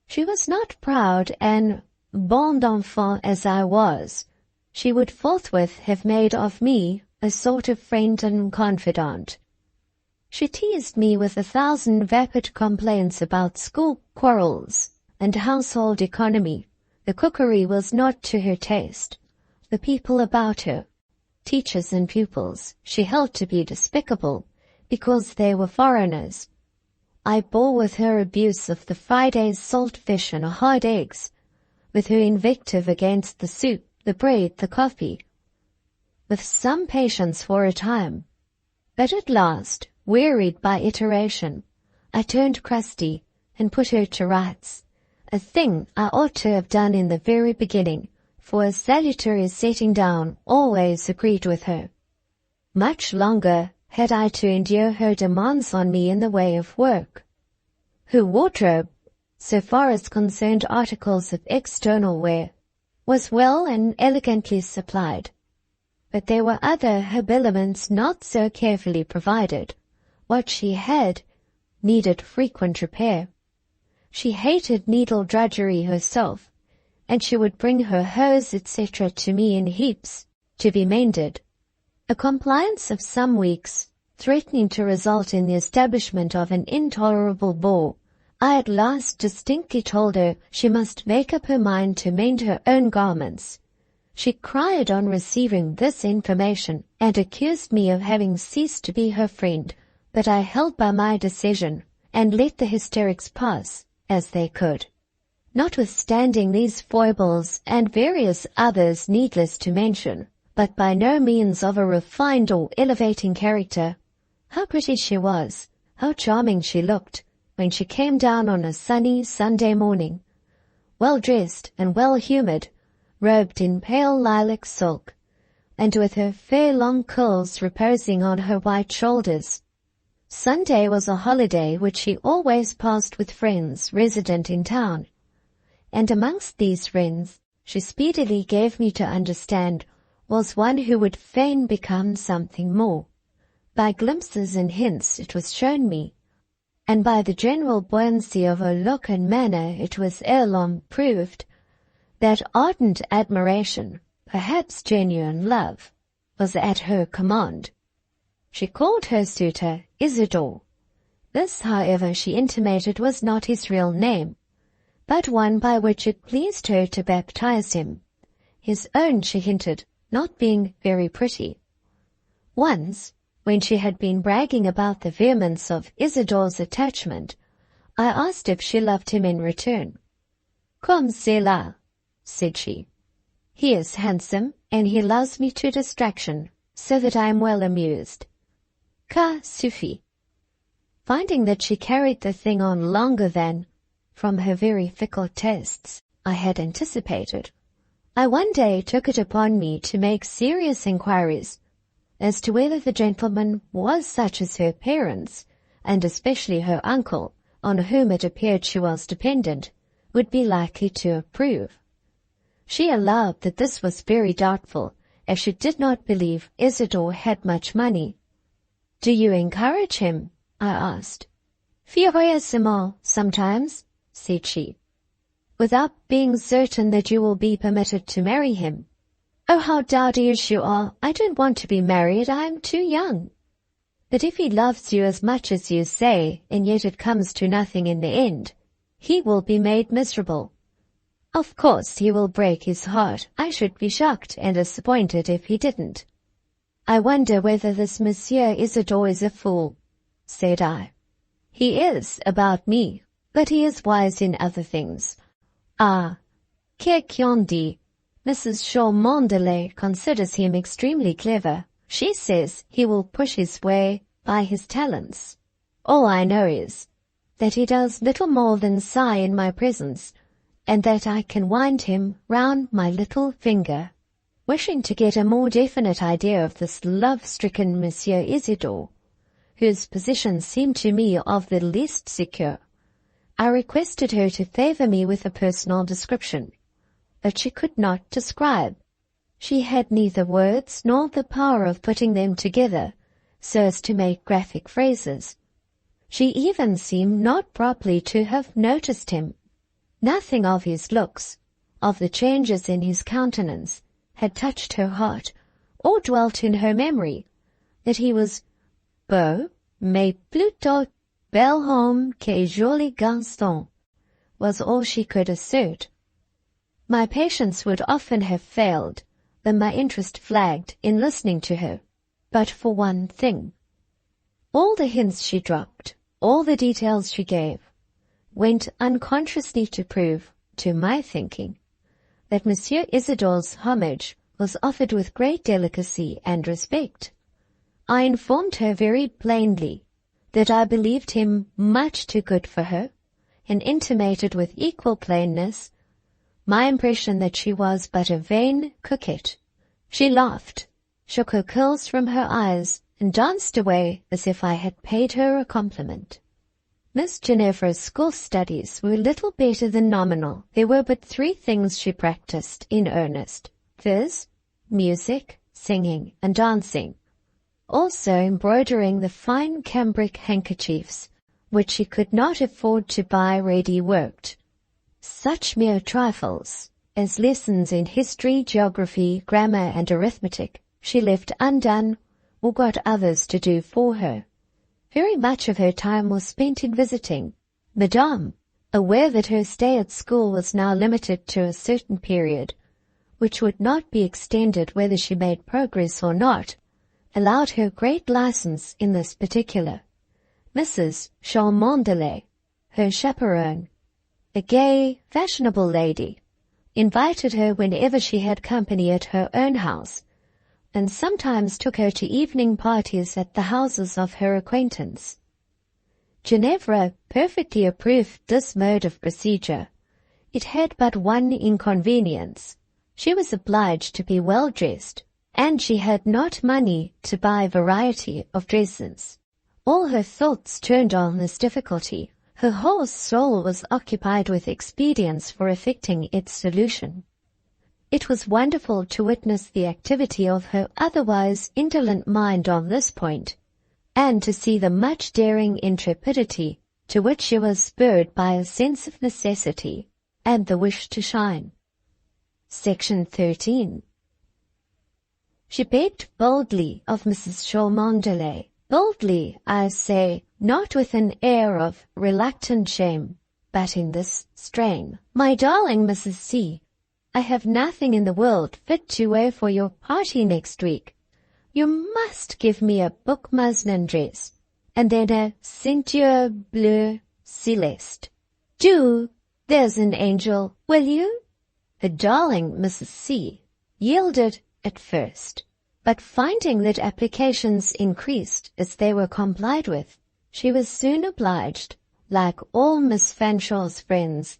She was not proud, and bon enfant as I was, she would forthwith have made of me a sort of friend and confidant. She teased me with 1,000 vapid complaints about school quarrels and household economy. The cookery was not to her taste. The people about her, teachers and pupils, she held to be despicable because they were foreigners. I bore with her abuse of the Friday's salt fish and hard eggs, with her invective against the soup, the bread, the coffee, with some patience for a time. But at last, wearied by iteration, I turned crusty and put her to rights, a thing I ought to have done in the very beginning, for a salutary setting down always agreed with her. Much longer had I to endure her demands on me in the way of work. Her wardrobe, so far as concerned articles of external wear, was well and elegantly supplied, but there were other habiliments not so carefully provided. What she had needed frequent repair. She hated needle drudgery herself, and she would bring her hose, etc. to me in heaps, to be mended. A compliance of some weeks, threatening to result in the establishment of an intolerable bore, I at last distinctly told her she must make up her mind to mend her own garments. She cried on receiving this information, and accused me of having ceased to be her friend, but I held by my decision, and let the hysterics pass, as they could. Notwithstanding these foibles and various others needless to mention, but by no means of a refined or elevating character, how pretty she was, how charming she looked, when she came down on a sunny Sunday morning, well-dressed and well-humoured, robed in pale lilac silk, and with her fair long curls reposing on her white shoulders. Sunday was a holiday which she always passed with friends resident in town, and amongst these friends, she speedily gave me to understand, was one who would fain become something more. By glimpses and hints it was shown me, and by the general buoyancy of her look and manner it was ere long proved, that ardent admiration, perhaps genuine love, was at her command. She called her suitor Isidore. This, however, she intimated was not his real name, but one by which it pleased her to baptize him, his own, she hinted, not being very pretty. Once, when she had been bragging about the vehemence of Isidore's attachment, I asked if she loved him in return. "Comme cela," said she. "He is handsome, and he loves me to distraction, so that I am well amused. Ça suffit." Finding that she carried the thing on longer than, from her very fickle tastes, I had anticipated, I one day took it upon me to make serious inquiries as to whether the gentleman was such as her parents, and especially her uncle, on whom it appeared she was dependent, would be likely to approve. She allowed that this was very doubtful, as she did not believe Isidore had much money. "Do you encourage him?" I asked. "Furieusement, sometimes," said she. "Without being certain that you will be permitted to marry him." "Oh, how dowdyish you are! I don't want to be married. I am too young." "But if he loves you as much as you say, and yet it comes to nothing in the end, he will be made miserable." "Of course he will break his heart. I should be shocked and disappointed if he didn't." I wonder whether this Monsieur Isidore is a fool, said I. He is about me, but he is wise in other things. Ah, que qu'on dit? Mrs. Cholmondeley considers him extremely clever. She says he will push his way by his talents. All I know is that he does little more than sigh in my presence, and that I can wind him round my little finger. Wishing to get a more definite idea of this love-stricken Monsieur Isidore, whose position seemed to me of the least secure, I requested her to favour me with a personal description, but she could not describe. She had neither words nor the power of putting them together so as to make graphic phrases. She even seemed not properly to have noticed him. Nothing of his looks, of the changes in his countenance, had touched her heart, or dwelt in her memory. That he was beau, mais plutôt bel homme que joli garçon, was all she could assert. My patience would often have failed, though my interest flagged in listening to her, but for one thing. All the hints she dropped, all the details she gave, went unconsciously to prove, to my thinking, that Monsieur Isidore's homage was offered with great delicacy and respect. I informed her very plainly that I believed him much too good for her, and intimated with equal plainness my impression that she was but a vain coquette. She laughed, shook her curls from her eyes, and danced away as if I had paid her a compliment. Miss Ginevra's school studies were little better than nominal. There were but 3 things she practised in earnest, viz., music, singing, and dancing, also embroidering the fine cambric handkerchiefs, which she could not afford to buy ready-worked. Such mere trifles as lessons in history, geography, grammar, and arithmetic she left undone or got others to do for her. Very much of her time was spent in visiting. Madame, aware that her stay at school was now limited to a certain period, which would not be extended whether she made progress or not, allowed her great license in this particular. Mrs. Cholmondeley, her chaperone, a gay, fashionable lady, invited her whenever she had company at her own house, and sometimes took her to evening parties at the houses of her acquaintance. Ginevra perfectly approved this mode of procedure. It had but one inconvenience. She was obliged to be well dressed, and she had not money to buy variety of dresses. All her thoughts turned on this difficulty. Her whole soul was occupied with expedients for effecting its solution. It was wonderful to witness the activity of her otherwise indolent mind on this point, and to see the much daring intrepidity to which she was spurred by a sense of necessity and the wish to shine. Section 13. She begged boldly of Mrs. Cholmondeley. Boldly, I say, not with an air of reluctant shame, but in this strain. My darling Mrs. C., I have nothing in the world fit to wear for your party next week. You must give me a book muslin dress, and then a ceinture bleu celeste. Do, there's an angel, will you? Her darling Mrs. C. yielded at first, but finding that applications increased as they were complied with, she was soon obliged, like all Miss Fanshaw's friends,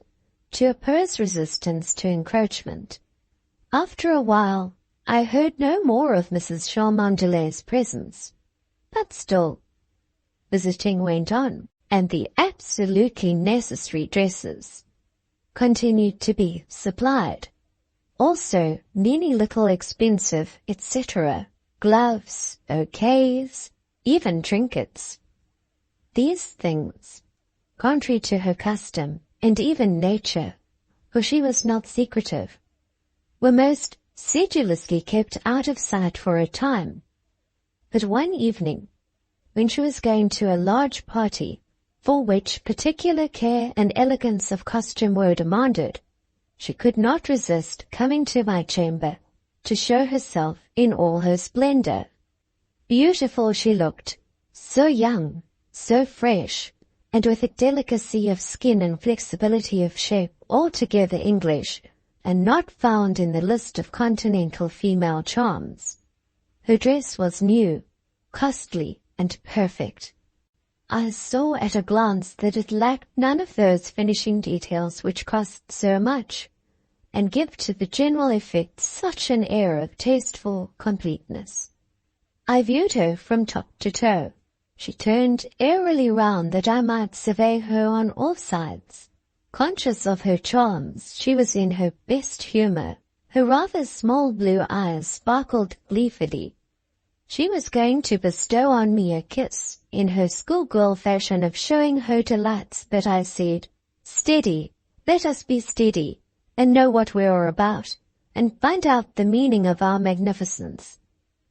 to oppose resistance to encroachment. After a while, I heard no more of Mrs. Cholmondeley's presence, but still, visiting went on, and the absolutely necessary dresses continued to be supplied. Also, many little expensive, etc., gloves, bouquets, even trinkets. These things, contrary to her custom, and even nature, for she was not secretive, were most sedulously kept out of sight for a time. But one evening, when she was going to a large party, for which particular care and elegance of costume were demanded, she could not resist coming to my chamber to show herself in all her splendor. Beautiful she looked, so young, so fresh, and with a delicacy of skin and flexibility of shape altogether English, and not found in the list of continental female charms. Her dress was new, costly, and perfect. I saw at a glance that it lacked none of those finishing details which cost so much, and give to the general effect such an air of tasteful completeness. I viewed her from top to toe. She turned airily round that I might survey her on all sides. Conscious of her charms, she was in her best humour. Her rather small blue eyes sparkled gleefully. She was going to bestow on me a kiss, in her schoolgirl fashion of showing her delights, but I said, "Steady, let us be steady, and know what we are about, and find out the meaning of our magnificence,"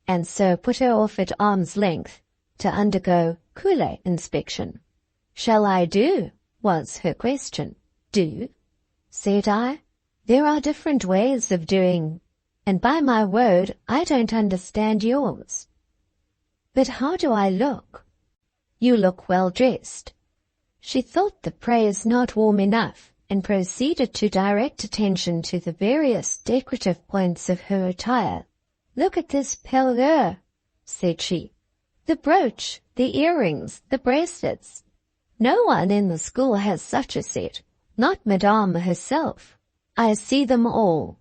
and so put her off at arm's length to undergo cooler inspection. "Shall I do?" was her question. "Do?" said I. "There are different ways of doing, and by my word, I don't understand yours." "But how do I look?" "You look well dressed." She thought the praise not warm enough, and proceeded to direct attention to the various decorative points of her attire. "Look at this parure," said she. "The brooch, the earrings, the bracelets. No one in the school has such a set, not Madame herself. I see them all."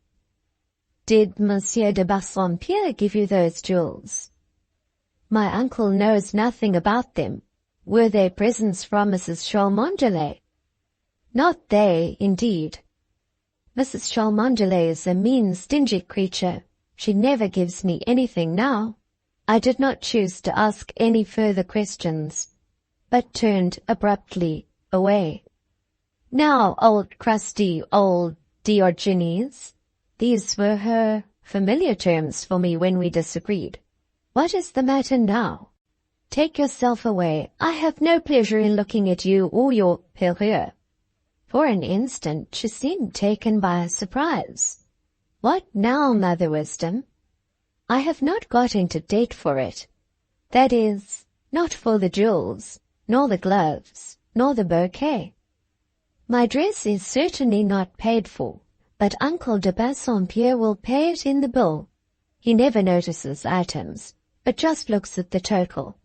"Did Monsieur de Bassompierre give you those jewels?" "My uncle knows nothing about them. Were they presents from Mrs. Cholmondeley?" "Not they, indeed. Mrs. Cholmondeley is a mean, stingy creature. She never gives me anything now." I did not choose to ask any further questions, but turned abruptly away. "Now, old crusty old Diogenes," these were her familiar terms for me when we disagreed. "What is the matter now? Take yourself away. I have no pleasure in looking at you or your parure." For an instant she seemed taken by surprise. "What now, Mother Wisdom?" "I have not got into debt for it. That is, not for the jewels, nor the gloves, nor the bouquet. My dress is certainly not paid for, but Uncle de Bassompierre will pay it in the bill. He never notices items, but just looks at the total.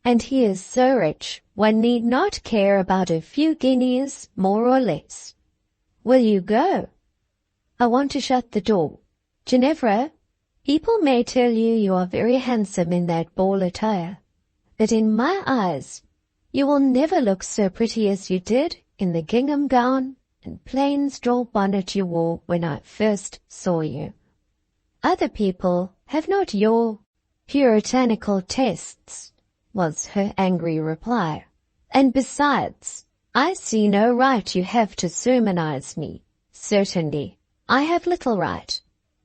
And he is so rich, one need not care about a few guineas more or less. Will you go?" "I want to shut the door. Ginevra, people may tell you you are very handsome in that ball attire, but in my eyes you will never look so pretty as you did in the gingham gown and plain straw bonnet you wore when I first saw you. Other people have not your puritanical tastes," was her angry reply. "And besides, I see no right you have to sermonize me. Certainly, I have little right,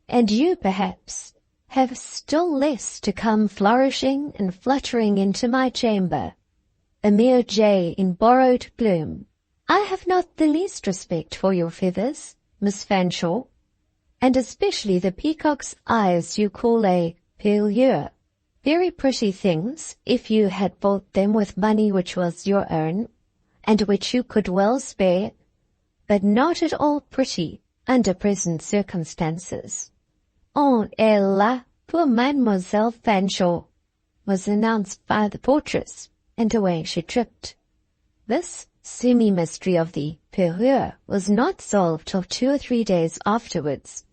and you, perhaps, have still less to come flourishing and fluttering into my chamber, a mere jay in borrowed plume. I have not the least respect for your feathers, Miss Fanshawe, and especially the peacock's eyes you call a parure. Very pretty things, if you had bought them with money which was your own, and which you could well spare, but not at all pretty under present circumstances." "On est là pour Mademoiselle Fanshawe," was announced by the portress, and away she tripped. This semi-mystery of the parure was not solved till 2 or 3 days afterwards,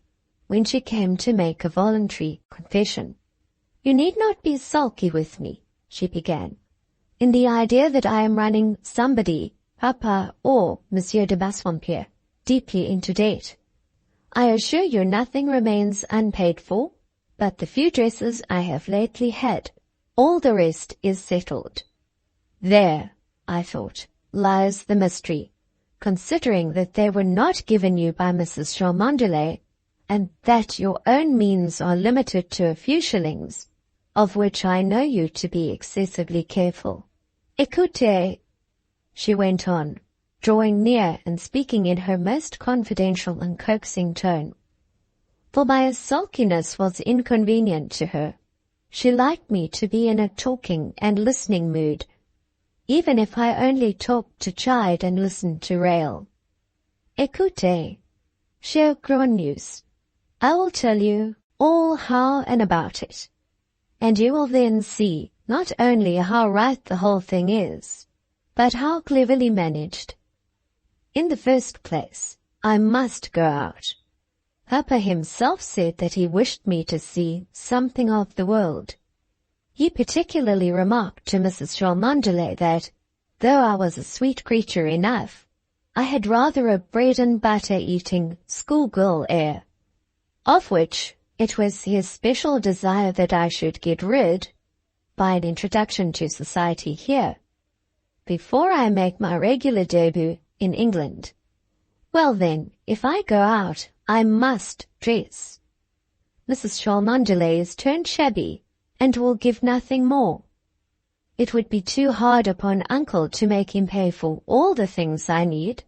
when she came to make a voluntary confession. "You need not be sulky with me," she began, "in the idea that I am running somebody, Papa or Monsieur de Bassompierre, deeply into debt. I assure you nothing remains unpaid for, but the few dresses I have lately had. All the rest is settled." There, I thought, lies the mystery, considering that they were not given you by Mrs. Cholmondeley, and that your own means are limited to a few shillings, of which I know you to be excessively careful. "Écoutez," she went on, drawing near and speaking in her most confidential and coaxing tone, for my sulkiness was inconvenient to her. She liked me to be in a talking and listening mood, even if I only talked to chide and listened to rail. Écoutez, cher Gronnews, I will tell you all how and about it, and you will then see not only how right the whole thing is, but how cleverly managed. In the first place, I must go out. Papa himself said that he wished me to see something of the world. He particularly remarked to Mrs. Cholmondeley that, though I was a sweet creature enough, I had rather a bread-and-butter-eating schoolgirl air, of which it was his special desire that I should get rid by an introduction to society here, before I make my regular debut in England. Well then, if I go out, I must dress. Mrs. Cholmondeley is turned shabby, and will give nothing more. It would be too hard upon uncle to make him pay for all the things I need.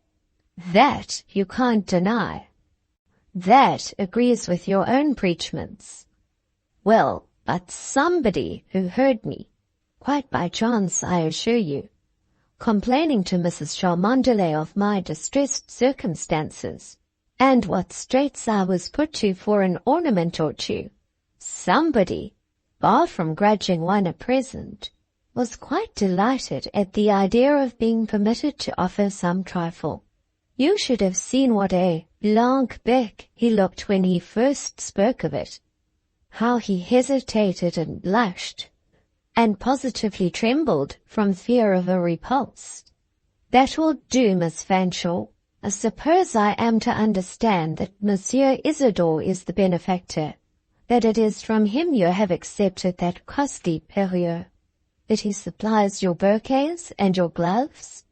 That you can't deny. That agrees with your own preachments. Well, but somebody who heard me, quite by chance I assure you, complaining to Mrs. Cholmondeley of my distressed circumstances, and what straits I was put to for an ornament or two, somebody, far from grudging one a present, was quite delighted at the idea of being permitted to offer some trifle. You should have seen what a blanc bec he looked when he first spoke of it. How he hesitated and blushed, and positively trembled from fear of a repulse. That will do, Miss Fanshawe. I suppose I am to understand that Monsieur Isidore is the benefactor, that it is from him you have accepted that costly perruque, that he supplies your bouquets and your gloves?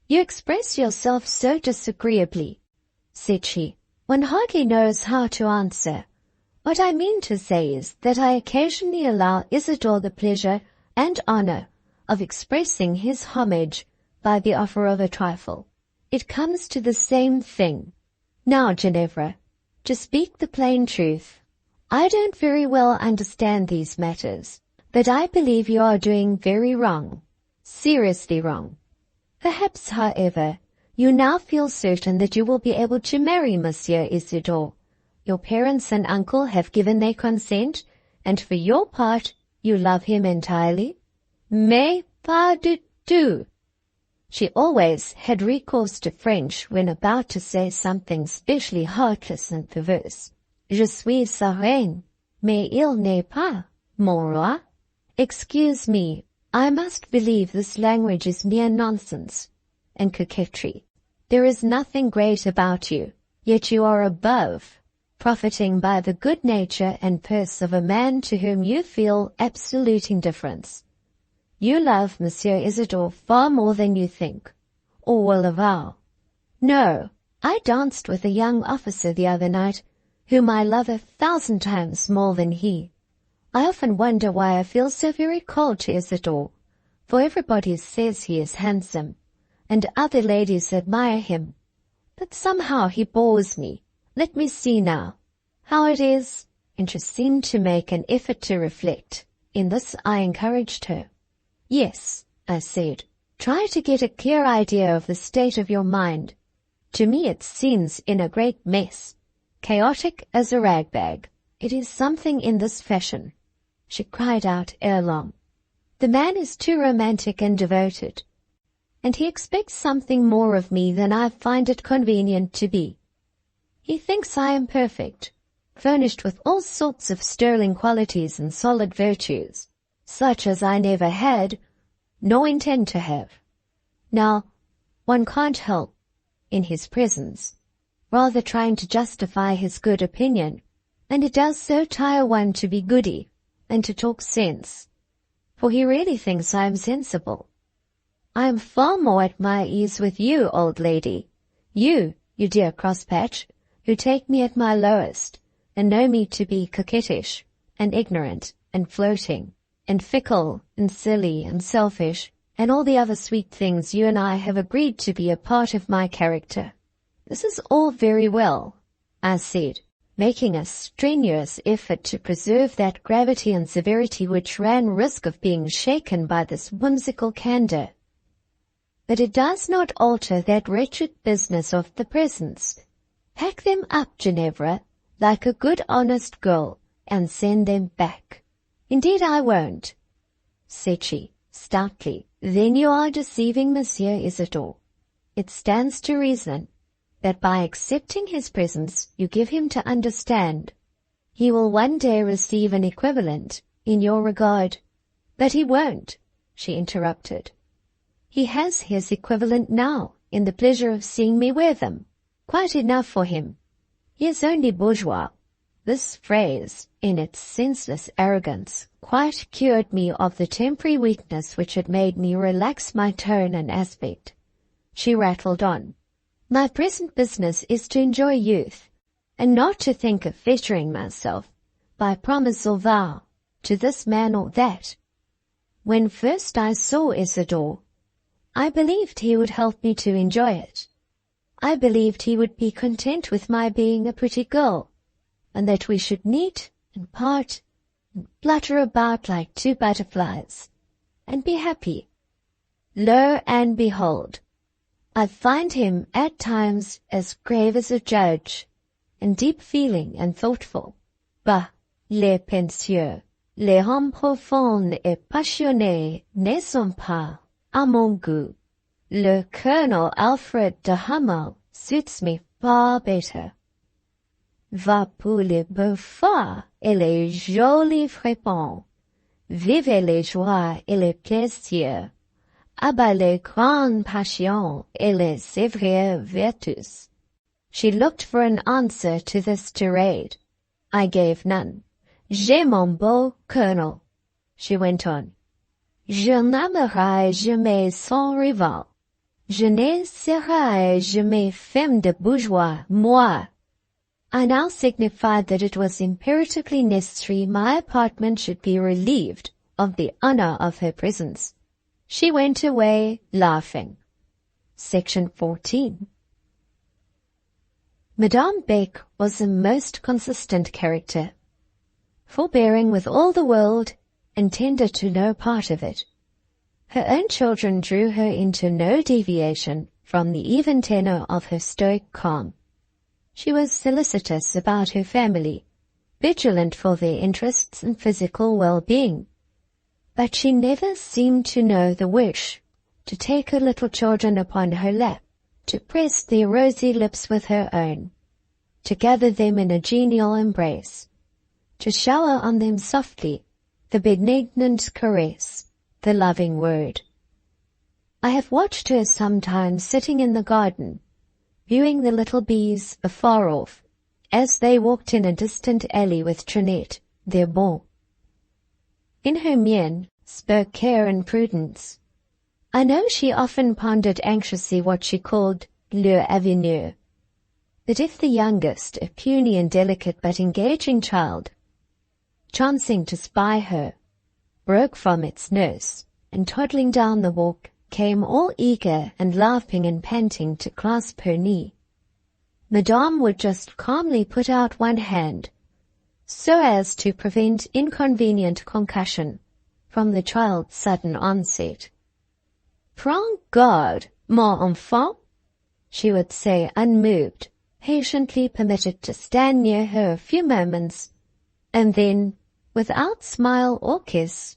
You express yourself so disagreeably, said she, one hardly knows how to answer. What I mean to say is that I occasionally allow Isidore the pleasure and honor of expressing his homage by the offer of a trifle. It comes to the same thing. Now, Ginevra, to speak the plain truth, I don't very well understand these matters, but I believe you are doing very wrong, seriously wrong. Perhaps, however, you now feel certain that you will be able to marry Monsieur Isidore. Your parents and uncle have given their consent, and for your part, you love him entirely? Mais pas du tout. She always had recourse to French when about to say something specially heartless and perverse. Je suis sa reine, mais il n'est pas mon roi. Excuse me, I must believe this language is mere nonsense and coquetry. There is nothing great about you, yet you are above profiting by the good nature and purse of a man to whom you feel absolute indifference. You love Monsieur Isidore far more than you think, or will avow. No, I danced with a young officer the other night, whom I love 1,000 times more than he. I often wonder why I feel so very cold to Isidore, for everybody says he is handsome, and other ladies admire him. But somehow he bores me. Let me see now how it is. And she seemed to make an effort to reflect. In this I encouraged her. Yes, I said, try to get a clear idea of the state of your mind. To me it seems in a great mess, chaotic as a ragbag. It is something in this fashion, she cried out ere long. The man is too romantic and devoted, and he expects something more of me than I find it convenient to be. He thinks I am perfect, furnished with all sorts of sterling qualities and solid virtues, such as I never had, nor intend to have. Now, one can't help, in his presence, rather trying to justify his good opinion, and it does so tire one to be goody and to talk sense, for he really thinks I am sensible. I am far more at my ease with you, old lady, you dear crosspatch, who take me at my lowest, and know me to be coquettish, and ignorant, and floating, and fickle, and silly, and selfish, and all the other sweet things you and I have agreed to be a part of my character. This is all very well, I said, making a strenuous effort to preserve that gravity and severity which ran risk of being shaken by this whimsical candor. But it does not alter that wretched business of the presents. Pack them up, Ginevra, like a good honest girl, and send them back. Indeed I won't, said she, stoutly. Then you are deceiving Monsieur Isidore. It stands to reason that by accepting his presents you give him to understand he will one day receive an equivalent in your regard. But he won't, she interrupted. He has his equivalent now in the pleasure of seeing me wear them. Quite enough for him. He is only bourgeois. This phrase, in its senseless arrogance, quite cured me of the temporary weakness which had made me relax my tone and aspect. She rattled on. My present business is to enjoy youth, and not to think of fettering myself, by promise or vow, to this man or that. When first I saw Isidore, I believed he would help me to enjoy it. I believed he would be content with my being a pretty girl, and that we should meet and part and flutter about like two butterflies, and be happy. Lo and behold, I find him at times as grave as a judge, and deep-feeling and thoughtful. Bah, les penseurs, les hommes profonds et passionnés ne sont pas, à mon goût. Le Colonel Alfred de Hummel suits me far better. Va pour les beaux foires et les jolis fripons. Vivez les joies et les plaisirs. Abat les grandes passions et les sévères vertus. She looked for an answer to this tirade. I gave none. J'ai mon beau Colonel, she went on. Je n'aimerai jamais son rival. Je ne serai jamais femme de bourgeois, moi. I now signified that it was imperatively necessary my apartment should be relieved of the honor of her presence. She went away laughing. Section 14. Madame Beck was a most consistent character, forbearing with all the world and tender to no part of it. Her own children drew her into no deviation from the even tenor of her stoic calm. She was solicitous about her family, vigilant for their interests and physical well-being, but she never seemed to know the wish to take her little children upon her lap, to press their rosy lips with her own, to gather them in a genial embrace, to shower on them softly the benignant caress, the loving word. I have watched her sometimes sitting in the garden, viewing the little bees afar off, as they walked in a distant alley with Trinette, their bonne. In her mien spoke care and prudence. I know she often pondered anxiously what she called leur avenir. But if the youngest, a puny and delicate but engaging child, chancing to spy her, broke from its nurse, and toddling down the walk, came all eager and laughing and panting to clasp her knee, Madame would just calmly put out one hand, so as to prevent inconvenient concussion from the child's sudden onset. Prends garde, mon enfant, she would say unmoved, patiently permitted to stand near her a few moments, and then, without smile or kiss,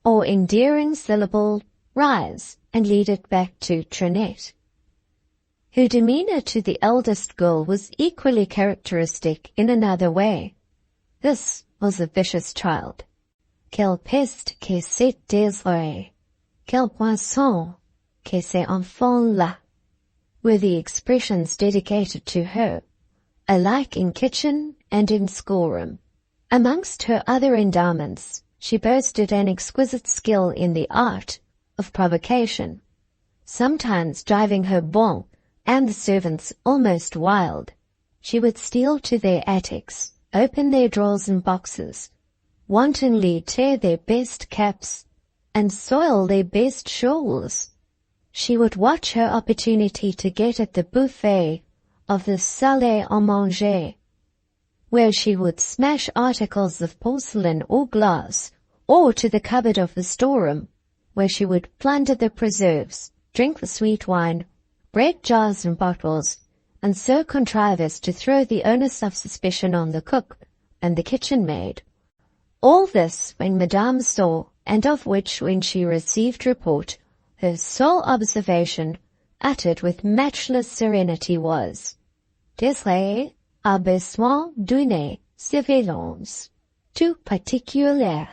or endearing syllable, rise and lead it back to Trinette. Her demeanor to the eldest girl was equally characteristic in another way. This was a vicious child. Quelle peste que cet désiré, quel poisson que ces enfants-là, were the expressions dedicated to her, alike in kitchen and in schoolroom. Amongst her other endowments, she boasted an exquisite skill in the art of provocation, sometimes driving her bonne and the servants almost wild. She would steal to their attics, open their drawers and boxes, wantonly tear their best caps, and soil their best shawls. She would watch her opportunity to get at the buffet of the salle à manger. where she would smash articles of porcelain or glass, or to the cupboard of the storeroom, where she would plunder the preserves, drink the sweet wine, break jars and bottles, and so contrive as to throw the onus of suspicion on the cook and the kitchen maid. All this when Madame saw, and of which when she received report, her sole observation, uttered with matchless serenity, was, "Désiré a besoin d'une surveillance tout particulière."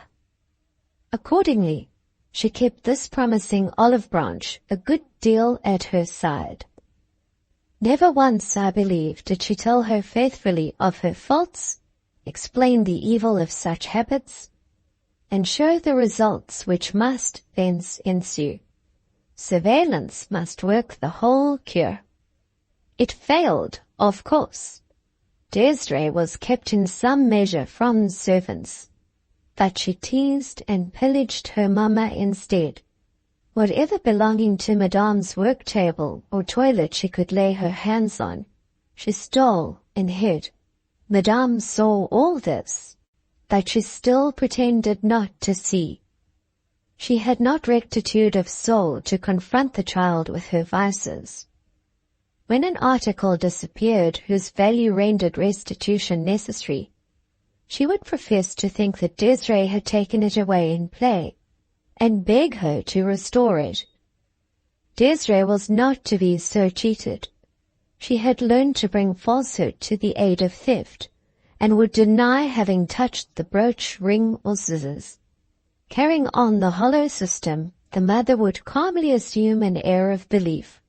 Accordingly, she kept this promising olive branch a good deal at her side. Never once, I believe, did she tell her faithfully of her faults, explain the evil of such habits, and show the results which must thence ensue. Surveillance must work the whole cure. It failed, of course. Désiré was kept in some measure from servants, but she teased and pillaged her mamma instead. Whatever belonging to Madame's work table or toilet she could lay her hands on, she stole and hid. Madame saw all this, but she still pretended not to see. She had not rectitude of soul to confront the child with her vices. When an article disappeared whose value rendered restitution necessary, she would profess to think that Désiré had taken it away in play, and beg her to restore it. Désiré was not to be so cheated. She had learned to bring falsehood to the aid of theft, and would deny having touched the brooch, ring, or scissors. Carrying on the hollow system, the mother would calmly assume an air of belief,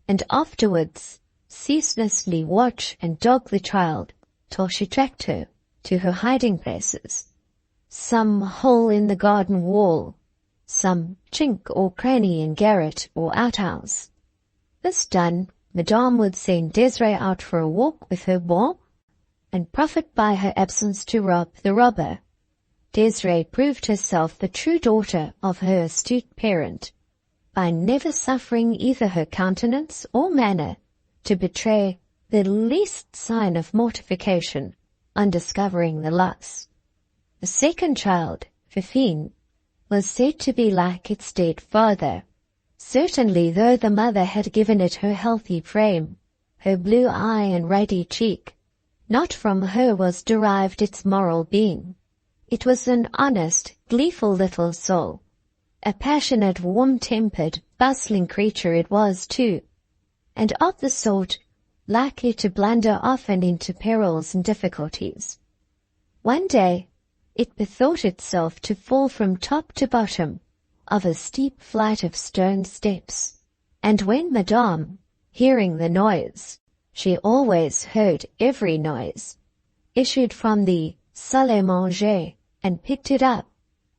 and afterwards ceaselessly watch and dog the child till she tracked her to her hiding places, some hole in the garden wall, some chink or cranny in garret or outhouse. This done, Madame would send Désiré out for a walk with her bonne, and profit by her absence to rob the robber. Désiré proved herself the true daughter of her astute parent, by never suffering either her countenance or manner to betray the least sign of mortification on discovering the loss. The second child, Fifine, was said to be like its dead father. Certainly, though the mother had given it her healthy frame, her blue eye and ruddy cheek, not from her was derived its moral being. It was an honest, gleeful little soul. A passionate, warm-tempered, bustling creature it was, too, and of the sort likely to blunder often into perils and difficulties. One day, it bethought itself to fall from top to bottom of a steep flight of stone steps, and when Madame, hearing the noise, she always heard every noise, issued from the salle à manger and picked it up,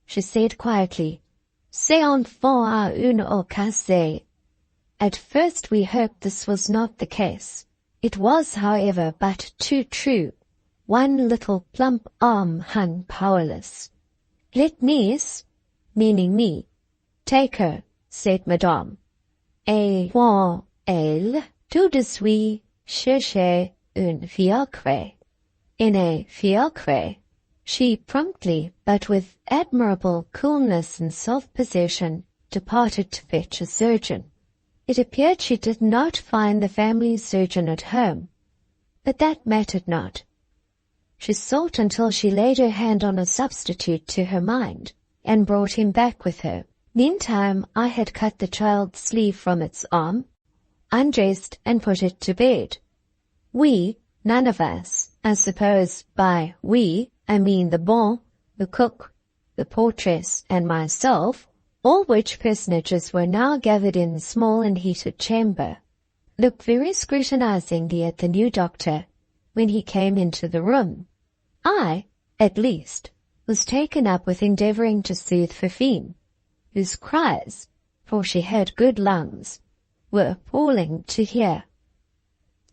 she said quietly, "C'est enfant à une eau cassée." At first we hoped this was not the case. It was, however, but too true. One little plump arm hung powerless. "Let niece," meaning me, "take her," said Madame. "Et quand elle, tout de suite, cherchait un fiacre." In a fiacre, she promptly, but with admirable coolness and self-possession, departed to fetch a surgeon. It appeared she did not find the family surgeon at home, but that mattered not. She sought until she laid her hand on a substitute to her mind, and brought him back with her. Meantime I had cut the child's sleeve from its arm, undressed and put it to bed. We, none of us, I suppose by we I mean the bonne, the cook, the portress, and myself, all which personages were now gathered in the small and heated chamber, looked very scrutinizingly at the new doctor when he came into the room. I, at least, was taken up with endeavouring to soothe Fifine, whose cries, for she had good lungs, were appalling to hear.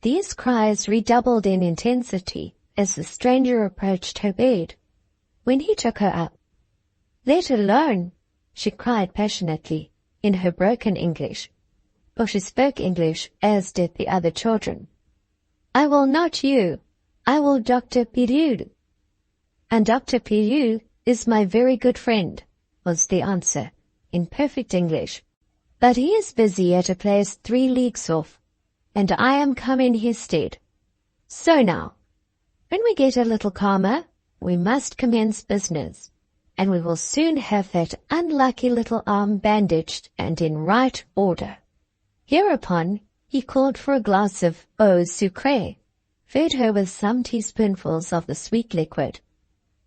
These cries redoubled in intensity as the stranger approached her bed. When he took her up, "Let alone," she cried passionately, in her broken English, for she spoke English as did the other children. "I will not you. I will Dr. Piru. And Dr. Piru is my very good friend, was the answer, in perfect English. But he is busy at a place 3 leagues off, and I am come in his stead. So now, when we get a little calmer, we must commence business, and we will soon have that unlucky little arm bandaged and in right order. Hereupon he called for a glass of eau sucrée, fed her with some teaspoonfuls of the sweet liquid.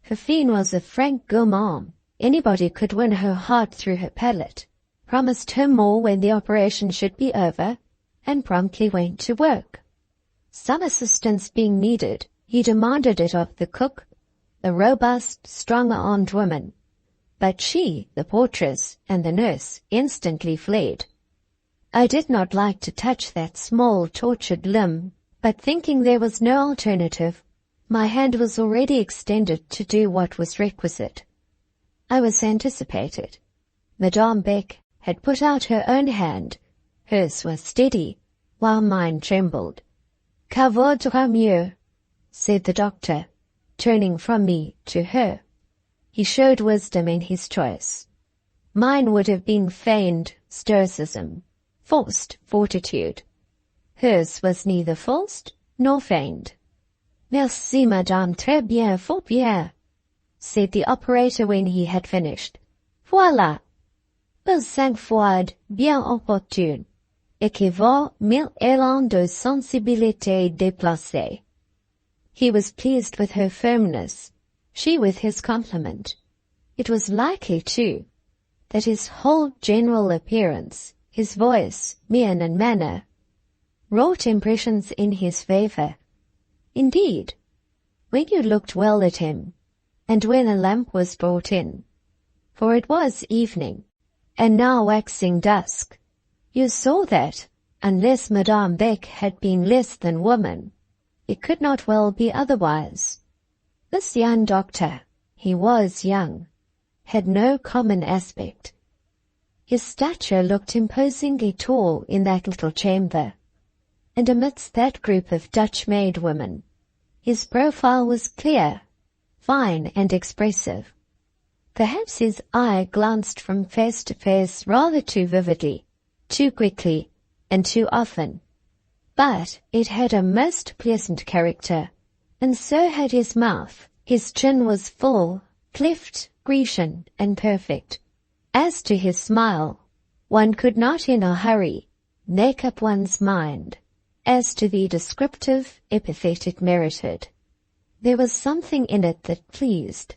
Fifine was a frank gourmand. Anybody could win her heart through her palate, promised her more when the operation should be over, and promptly went to work. Some assistance being needed, he demanded it of the cook, a robust, strong-armed woman. But she, the portress, and the nurse instantly fled. I did not like to touch that small, tortured limb, but thinking there was no alternative, my hand was already extended to do what was requisite. I was anticipated. Madame Beck had put out her own hand. Hers was steady, while mine trembled. "Que vaudra mieux?" said the doctor, turning from me to her. He showed wisdom in his choice. Mine would have been feigned stoicism, forced fortitude. Hers was neither forced nor feigned. "Merci, madame, très bien, fort bien," said the operator when he had finished. "Voilà. Un sang-froid bien opportune, et qui vaut 1000 élans de sensibilité déplacée." He was pleased with her firmness, she with his compliment. It was likely, too, that his whole general appearance, his voice, mien, and manner, wrought impressions in his favor. Indeed, when you looked well at him, and when a lamp was brought in, for it was evening, and now waxing dusk, you saw that, unless Madame Beck had been less than woman, it could not well be otherwise. This young doctor, he was young, had no common aspect. His stature looked imposingly tall in that little chamber, and amidst that group of Dutch-made women, his profile was clear, fine, and expressive. Perhaps his eye glanced from face to face rather too vividly, too quickly, and too often. But it had a most pleasant character, and so had his mouth. His chin was full, cleft, Grecian, and perfect. As to his smile, one could not in a hurry make up one's mind as to the descriptive epithet it merited. There was something in it that pleased,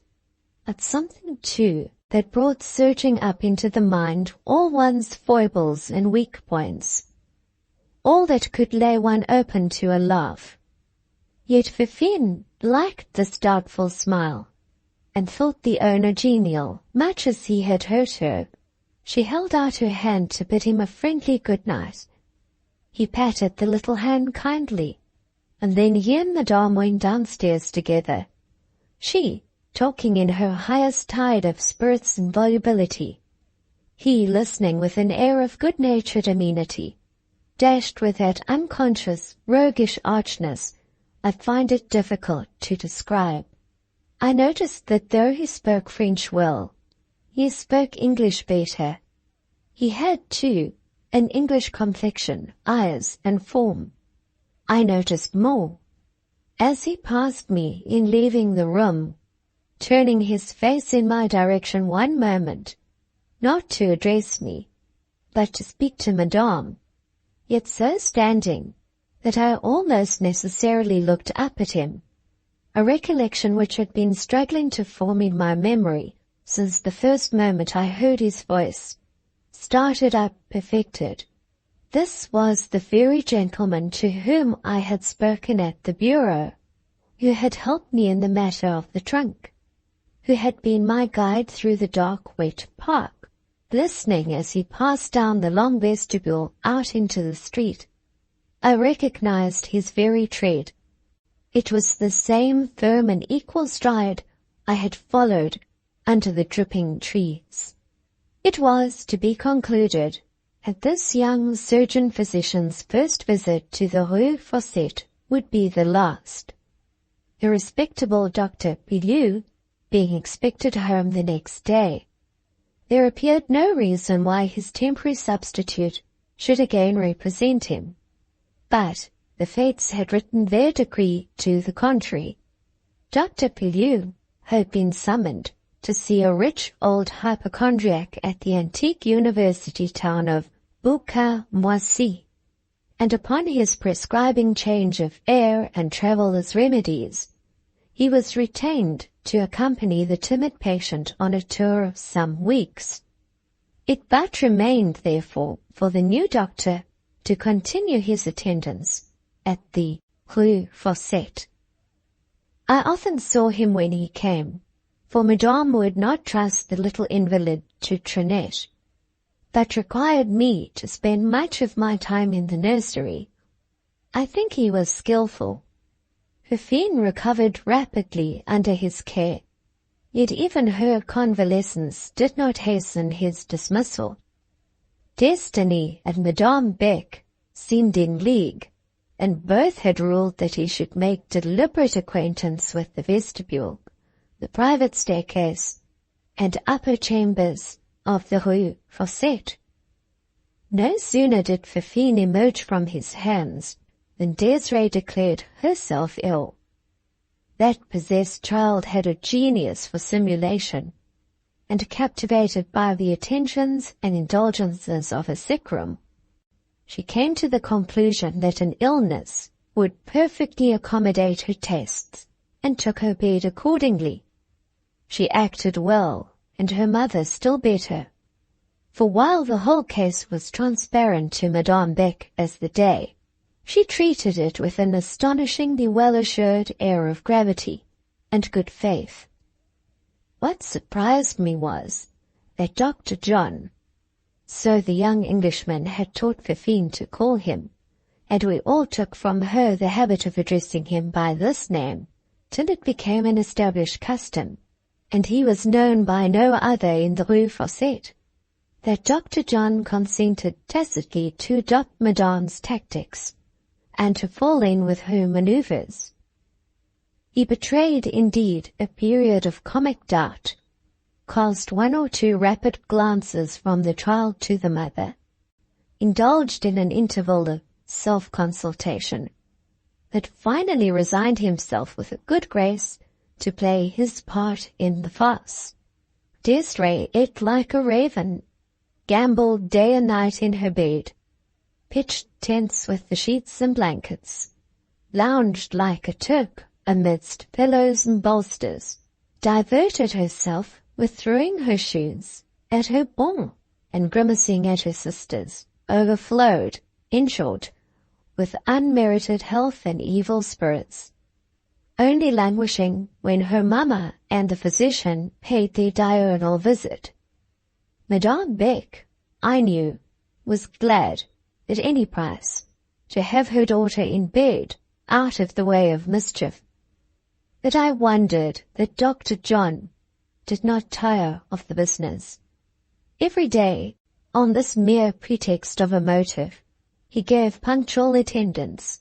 but something, too, that brought surging up into the mind all one's foibles and weak points, all that could lay one open to a laugh. Yet Fifine liked this doubtful smile, and thought the owner genial, much as he had hurt her. She held out her hand to bid him a friendly good night. He patted the little hand kindly, and then he and Madame went downstairs together, she talking in her highest tide of spirits and volubility, he listening with an air of good-natured amenity, dashed with that unconscious, roguish archness I find it difficult to describe. I noticed that though he spoke French well, he spoke English better. He had, too, an English complexion, eyes, and form. I noticed more. As he passed me in leaving the room, turning his face in my direction one moment, not to address me, but to speak to Madame, yet so standing that I almost necessarily looked up at him, a recollection which had been struggling to form in my memory since the first moment I heard his voice, started up perfected. This was the very gentleman to whom I had spoken at the bureau, who had helped me in the matter of the trunk, who had been my guide through the dark, wet park, listening as he passed down the long vestibule out into the street. I recognized his very tread. It was the same firm and equal stride I had followed under the dripping trees. It was to be concluded that this young surgeon-physician's first visit to the Rue Fossette would be the last. the respectable Dr. Villette being expected home the next day, there appeared no reason why his temporary substitute should again represent him. But the fates had written their decree to the contrary. Dr. Villette had been summoned to see a rich old hypochondriac at the antique university town of Beaucaire-Moissy, and upon his prescribing change of air and travel as remedies, he was retained to accompany the timid patient on a tour of some weeks. It but remained, therefore, for the new doctor to continue his attendance at the Rue Fossette. I often saw him when he came, for Madame would not trust the little invalid to Trinette, but required me to spend much of my time in the nursery. I think he was skilful. Fifine recovered rapidly under his care, yet even her convalescence did not hasten his dismissal. Destiny and Madame Beck seemed in league, and both had ruled that he should make deliberate acquaintance with the vestibule, the private staircase, and upper chambers of the Rue Fossette. No sooner did Fifine emerge from his hands than Desiree declared herself ill. That possessed child had a genius for simulation, and captivated by the attentions and indulgences of a sick room, she came to the conclusion that an illness would perfectly accommodate her tastes, and took her bed accordingly. She acted well, and her mother still better, for while the whole case was transparent to Madame Beck as the day, she treated it with an astonishingly well-assured air of gravity and good faith. What surprised me was that Dr. John, so the young Englishman had taught Fifine to call him, and we all took from her the habit of addressing him by this name, till it became an established custom, and he was known by no other in the Rue Fossette, that Dr. John consented tacitly to adopt Madame's tactics, and to fall in with her manoeuvres. He betrayed, indeed, a period of comic doubt, cast one or two rapid glances from the child to the mother, indulged in an interval of self-consultation, but finally resigned himself with a good grace to play his part in the farce. Desiree ate like a raven, gamboled day and night in her bed, pitched tents with the sheets and blankets, lounged like a Turk amidst pillows and bolsters, diverted herself with throwing her shoes at her bonne and grimacing at her sisters, overflowed, in short, with unmerited health and evil spirits, only languishing when her mamma and the physician paid their diurnal visit. Madame Beck, I knew, was glad, at any price, to have her daughter in bed, out of the way of mischief. But I wondered that Dr. John did not tire of the business. Every day, on this mere pretext of a motive, he gave punctual attendance.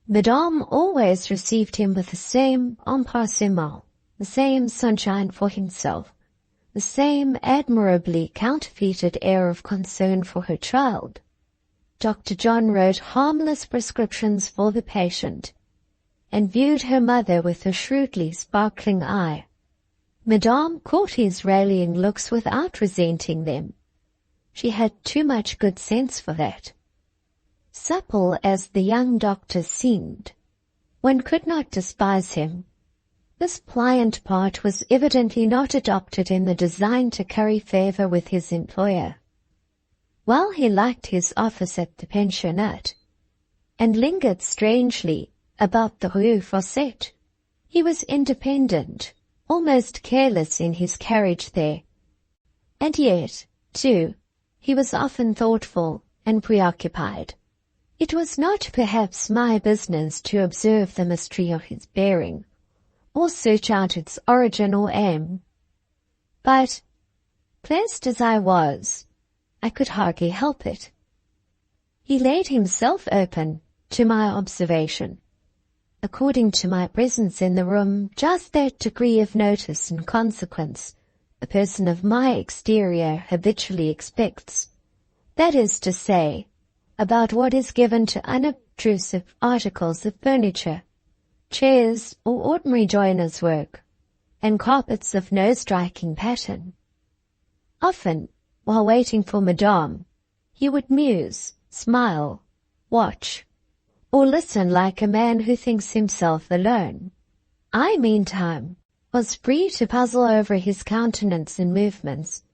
Madame always received him with the same empressement, the same sunshine for himself, the same admirably counterfeited air of concern for her child. Dr. John wrote harmless prescriptions for the patient, and viewed her mother with a shrewdly sparkling eye. Madame caught his rallying looks without resenting them. She had too much good sense for that. Supple as the young doctor seemed, one could not despise him. This pliant part was evidently not adopted in the design to curry favor with his employer. While he liked his office at the pensionnat, and lingered strangely about the Rue Fossette, he was independent, almost careless in his carriage there. And yet, too, he was often thoughtful and preoccupied. It was not perhaps my business to observe the mystery of his bearing, or search out its origin or aim. But, placed as I was, I could hardly help it. He laid himself open to my observation, according to my presence in the room, just that degree of notice and consequence a person of my exterior habitually expects. That is to say, about what is given to unobtrusive articles of furniture, chairs or ordinary joiner's work, and carpets of no striking pattern. Often, while waiting for Madame, he would muse, smile, watch, or listen like a man who thinks himself alone. I, meantime, was free to puzzle over his countenance and movements,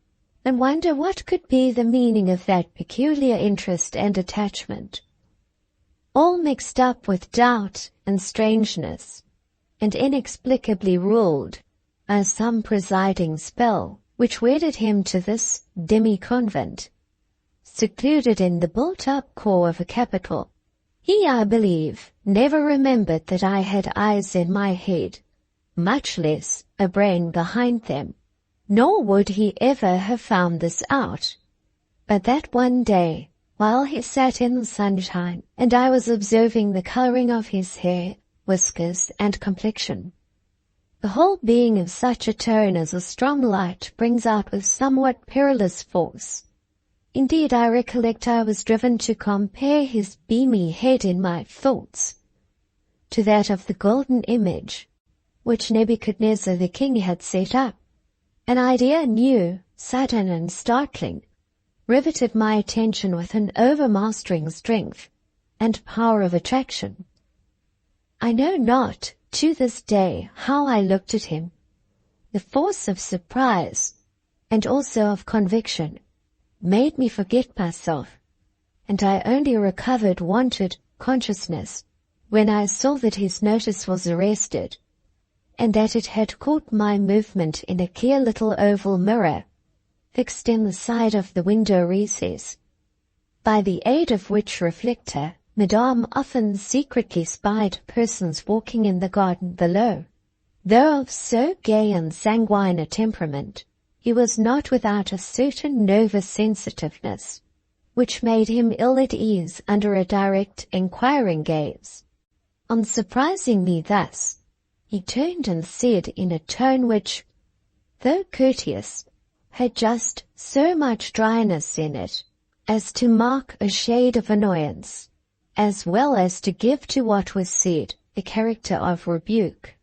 and wonder what could be the meaning of that peculiar interest and attachment, all mixed up with doubt and strangeness, and inexplicably ruled by some presiding spell which wedded him to this demi-convent, secluded in the built-up core of a capital. He, I believe, never remembered that I had eyes in my head, much less a brain behind them, nor would he ever have found this out. But that one day, while he sat in the sunshine, and I was observing the coloring of his hair, whiskers, and complexion, the whole being of such a tone as a strong light brings out with somewhat perilous force. Indeed, I recollect I was driven to compare his beamy head in my thoughts to that of the golden image which Nebuchadnezzar the king had set up. An idea new, sudden, and startling riveted my attention with an overmastering strength and power of attraction. I know not to this day how I looked at him. The force of surprise, and also of conviction, made me forget myself, and I only recovered wonted consciousness when I saw that his notice was arrested, and that it had caught my movement in a clear little oval mirror fixed in the side of the window recess, by the aid of which reflector Madame often secretly spied persons walking in the garden below. Though of so gay and sanguine a temperament, he was not without a certain nervous sensitiveness, which made him ill at ease under a direct, inquiring gaze. On surprising me thus, he turned and said in a tone which, though courteous, had just so much dryness in it as to mark a shade of annoyance, as well as to give to what was said a character of rebuke.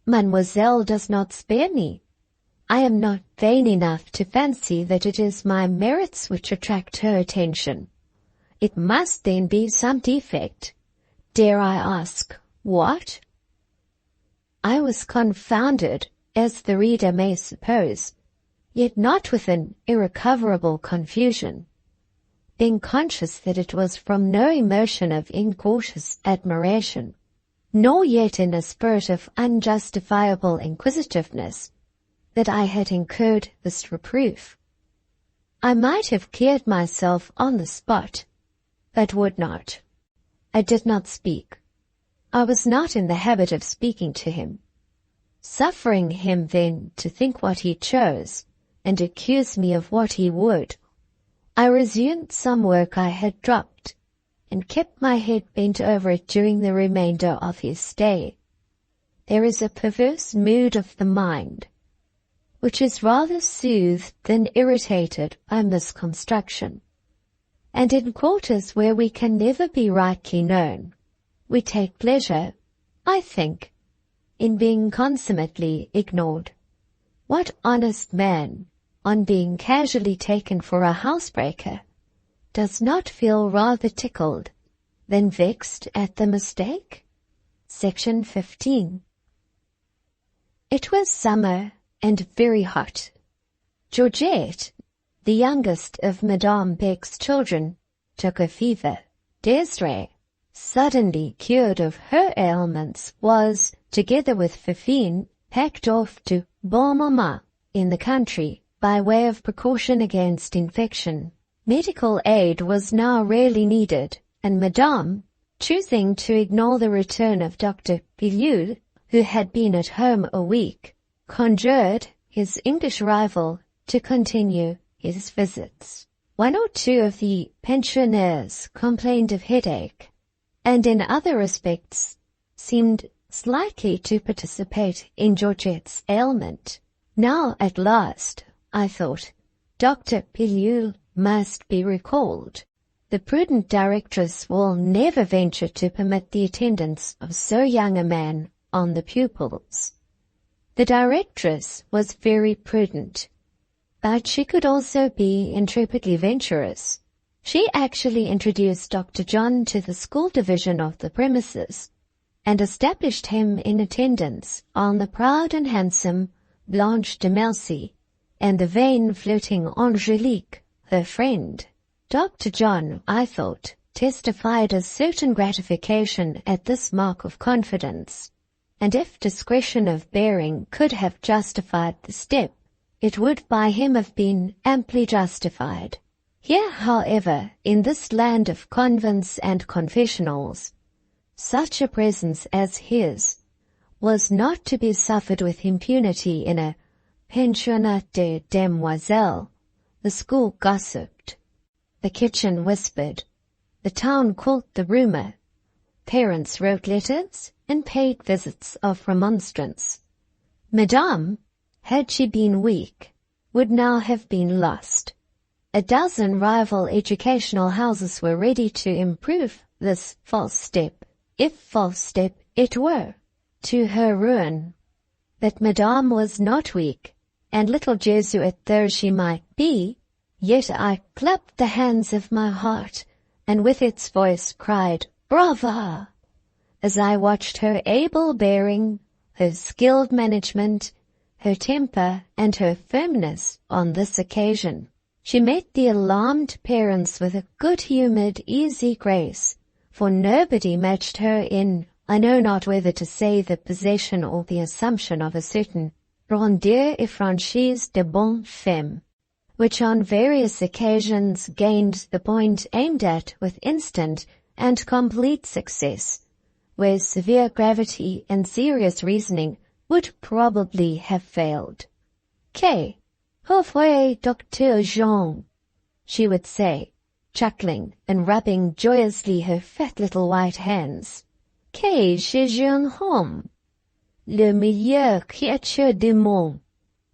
Mademoiselle does not spare me. I am not vain enough to fancy that it is my merits which attract her attention. It must then be some defect. Dare I ask, what? I was confounded, as the reader may suppose, yet not with an irrecoverable confusion, being conscious that it was from no emotion of incautious admiration, nor yet in a spirit of unjustifiable inquisitiveness, that I had incurred this reproof. I might have cleared myself on the spot, but would not. I did not speak. I was not in the habit of speaking to him. Suffering him then to think what he chose, and accuse me of what he would, I resumed some work I had dropped, and kept my head bent over it during the remainder of his stay. There is a perverse mood of the mind, which is rather soothed than irritated by misconstruction, and in quarters where we can never be rightly known, we take pleasure, I think, in being consummately ignored. What honest man, on being casually taken for a housebreaker, does not feel rather tickled than vexed at the mistake? Section 15. It was summer and very hot. Georgette, the youngest of Madame Beck's children, took a fever. Desiree, suddenly cured of her ailments, was, together with Fifine, packed off to Bonmama in the country by way of precaution against infection. Medical aid was now rarely needed, and Madame, choosing to ignore the return of Dr. Villette, who had been at home a week, conjured his English rival to continue his visits. One or two of the pensionnaires complained of headache, and in other respects seemed slightly to participate in Georgette's ailment. Now at last, I thought, Dr. Pilule must be recalled. The prudent directress will never venture to permit the attendance of so young a man on the pupils. The directress was very prudent, but she could also be intrepidly venturous. She actually introduced Dr. John to the school division of the premises, and established him in attendance on the proud and handsome Blanche de Mercy, and the vain flirting Angelique, her friend. Dr. John, I thought, testified a certain gratification at this mark of confidence, and if discretion of bearing could have justified the step, it would by him have been amply justified. Here, however, in this land of convents and confessionals, such a presence as his was not to be suffered with impunity in a pensionnat de demoiselles. The school gossiped. The kitchen whispered. The town caught the rumor. Parents wrote letters and paid visits of remonstrance. Madame, had she been weak, would now have been lost. A dozen rival educational houses were ready to improve this false step, if false step it were, to her ruin. But Madame was not weak, and little Jesuit though she might be, yet I clapped the hands of my heart, and with its voice cried, "Brava!" as I watched her able bearing, her skilled management, her temper, and her firmness on this occasion. She met the alarmed parents with a good-humoured, easy grace, for nobody matched her in, I know not whether to say the possession or the assumption of a certain rondeur et franchise de bonne femme, which on various occasions gained the point aimed at with instant and complete success, where severe gravity and serious reasoning would probably have failed. "Que, où fue Dr. Jean?" she would say, chuckling and rubbing joyously her fat little white hands. "Que ce jeune homme, le meilleur créature du monde,"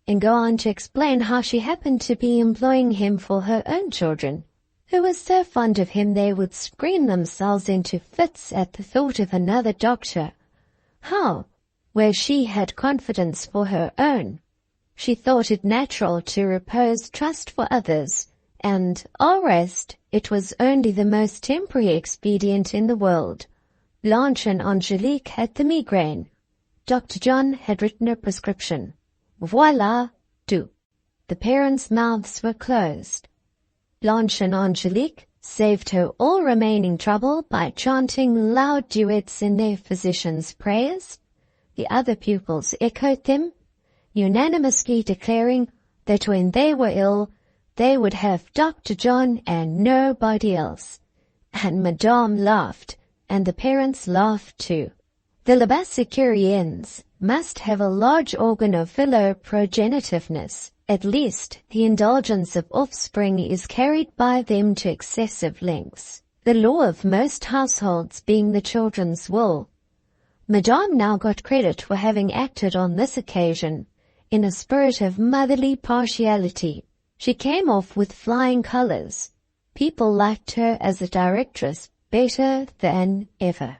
and go on to explain how she happened to be employing him for her own children, who were so fond of him they would scream themselves into fits at the thought of another doctor. How, where she had confidence for her own, she thought it natural to repose trust for others, and, au reste, it was only the most temporary expedient in the world. Blanche and Angelique had the migraine. Dr. John had written a prescription. Voila, tout. The parents' mouths were closed. Blanche and Angelique saved her all remaining trouble by chanting loud duets in their physician's prayers. The other pupils echoed them, unanimously declaring that when they were ill, they would have Dr. John and nobody else. And Madame laughed, and the parents laughed too. The Labassecouriens must have a large organ of philoprogenitiveness. At least, the indulgence of offspring is carried by them to excessive lengths, the law of most households being the children's will. Madame now got credit for having acted on this occasion in a spirit of motherly partiality. She came off with flying colors. People liked her as a directress better than ever.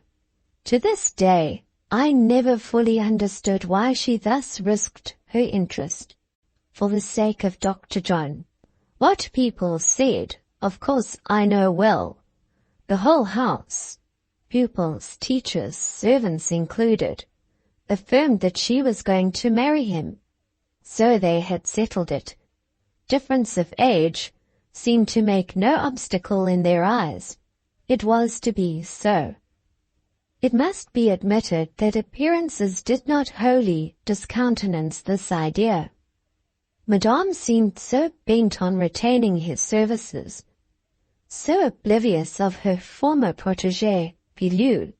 To this day, I never fully understood why she thus risked her interest for the sake of Dr. John. What people said, of course I know well. The whole house, pupils, teachers, servants included, affirmed that she was going to marry him. So they had settled it. Difference of age seemed to make no obstacle in their eyes. It was to be so. It must be admitted that appearances did not wholly discountenance this idea. Madame seemed so bent on retaining his services, so oblivious of her former protégé, Pilule.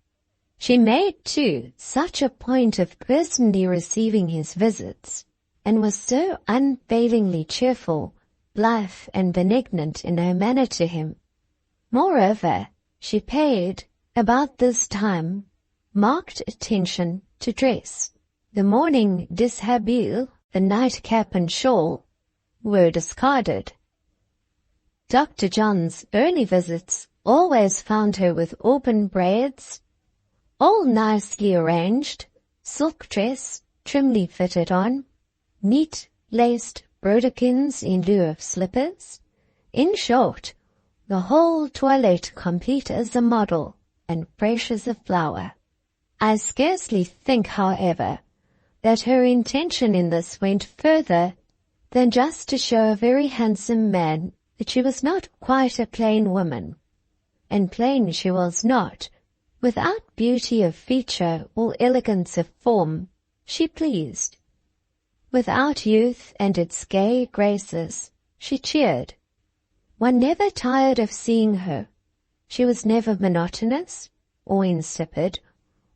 She made, too, such a point of personally receiving his visits, and was so unfailingly cheerful, blithe, and benignant in her manner to him. Moreover, she paid, about this time, marked attention to dress. The morning dishabille, the nightcap and shawl, were discarded. Dr. John's early visits always found her with auburn braids, all nicely arranged, silk dress trimly fitted on, neat laced brodequins in lieu of slippers. In short, the whole toilette complete as a model and fresh as a flower. I scarcely think, however, that her intention in this went further than just to show a very handsome man that she was not quite a plain woman, and plain she was not. Without beauty of feature or elegance of form, she pleased. Without youth and its gay graces, she cheered. One never tired of seeing her. She was never monotonous, or insipid,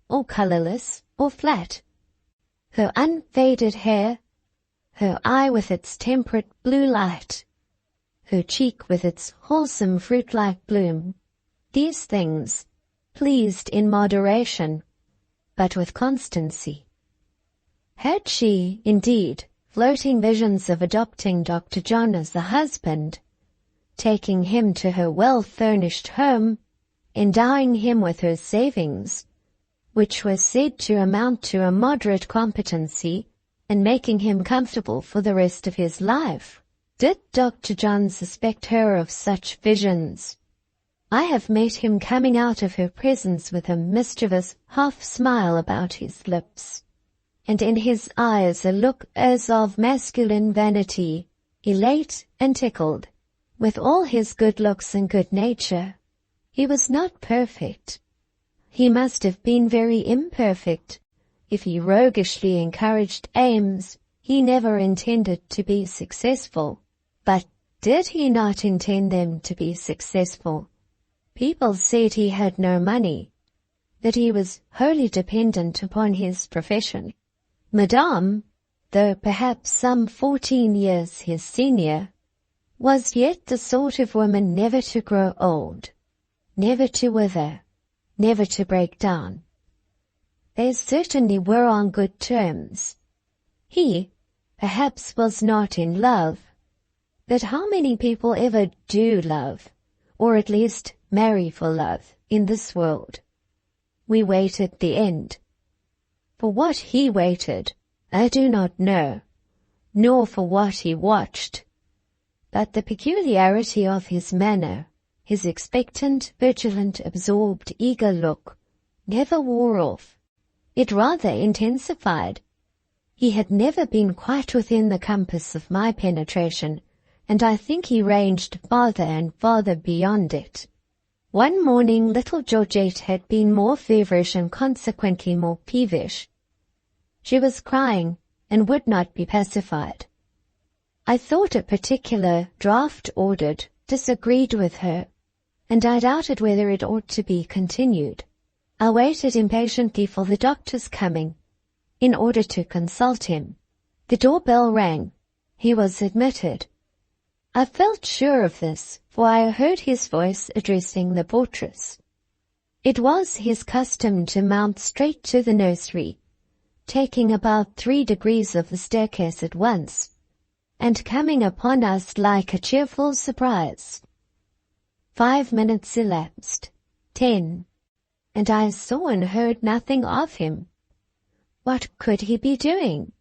or colourless, or flat. Her unfaded hair, her eye with its temperate blue light, her cheek with its wholesome fruit-like bloom, these things pleased in moderation, but with constancy. Had she, indeed, floating visions of adopting Dr. John as a husband, taking him to her well-furnished home, endowing him with her savings, which were said to amount to a moderate competency, and making him comfortable for the rest of his life? Did Dr. John suspect her of such visions? I have met him coming out of her presence with a mischievous half-smile about his lips, and in his eyes a look as of masculine vanity, elate and tickled. With all his good looks and good nature, he was not perfect. He must have been very imperfect if he roguishly encouraged aims he never intended to be successful. But did he not intend them to be successful? People said he had no money, that he was wholly dependent upon his profession. Madame, though perhaps some 14 years his senior, was yet the sort of woman never to grow old, never to wither, never to break down. They certainly were on good terms. He, perhaps, was not in love, but how many people ever do love, or at least marry for love, in this world? We waited the end. For what he waited, I do not know, nor for what he watched. But the peculiarity of his manner, his expectant, vigilant, absorbed, eager look, never wore off. It rather intensified. He had never been quite within the compass of my penetration, and I think he ranged farther and farther beyond it. One morning little Georgette had been more feverish and consequently more peevish. She was crying and would not be pacified. I thought a particular draft ordered disagreed with her, and I doubted whether it ought to be continued. I waited impatiently for the doctor's coming, in order to consult him. The doorbell rang. He was admitted. I felt sure of this, for I heard his voice addressing the portress. It was his custom to mount straight to the nursery, taking about 3 degrees of the staircase at once, and coming upon us like a cheerful surprise. 5 minutes elapsed, 10, and I saw and heard nothing of him. What could he be doing?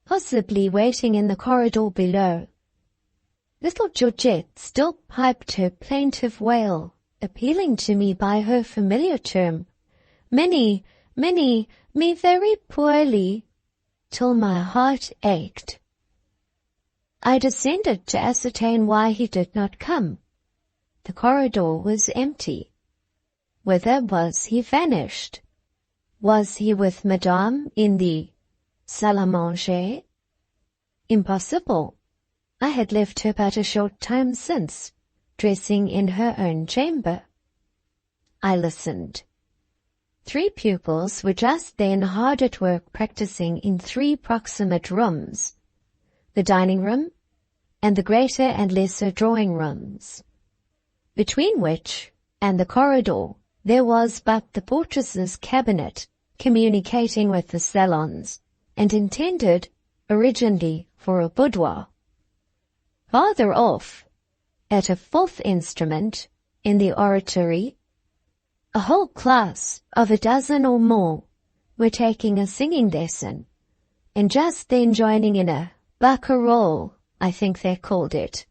Possibly waiting in the corridor below. Little Georgette still piped her plaintive wail, appealing to me by her familiar term, Minnie, Minnie, me very poorly, till my heart ached. I descended to ascertain why he did not come. The corridor was empty. Whither was he vanished? Was he with Madame in the salle à manger? Impossible. I had left her but a short time since, dressing in her own chamber. I listened. 3 pupils were just then hard at work practicing in 3 proximate rooms, the dining room, and the greater and lesser drawing rooms, between which and the corridor there was but the portress's cabinet communicating with the salons, and intended originally for a boudoir. Farther off, at a fourth instrument in the oratory, a whole class of a dozen or more were taking a singing lesson, and just then joining in a barcarolle, I think they called it,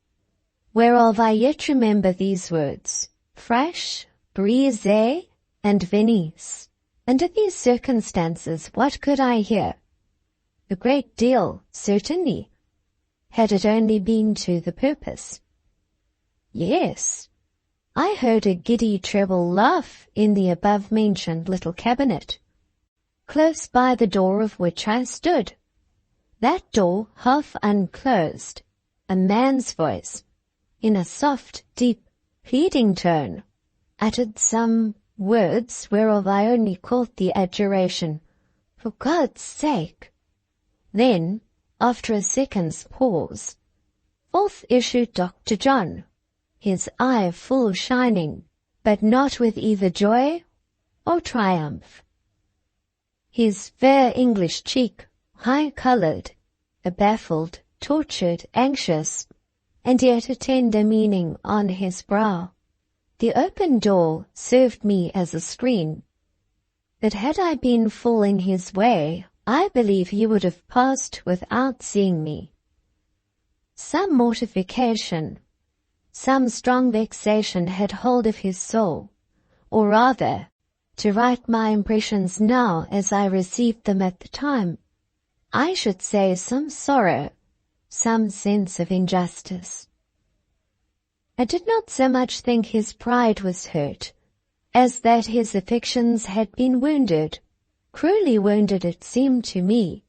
whereof I yet remember these words, Fraîche, Brise, and Venise. Under these circumstances, what could I hear? A great deal, certainly, had it only been to the purpose. Yes, I heard a giddy treble laugh in the above-mentioned little cabinet, close by the door of which I stood. That door half unclosed, a man's voice, in a soft, deep, pleading tone, uttered some words whereof I only caught the adjuration, "For God's sake!" Then, after a second's pause, forth issued Dr. John, his eye full shining, but not with either joy or triumph. His fair English cheek, high-coloured, a baffled, tortured, anxious, and yet a tender meaning on his brow. The open door served me as a screen, but had I been full in his way, I believe he would have passed without seeing me. Some mortification, some strong vexation had hold of his soul, or rather, to write my impressions now as I received them at the time, I should say some sorrow, some sense of injustice. I did not so much think his pride was hurt, as that his affections had been wounded, cruelly wounded it seemed to me.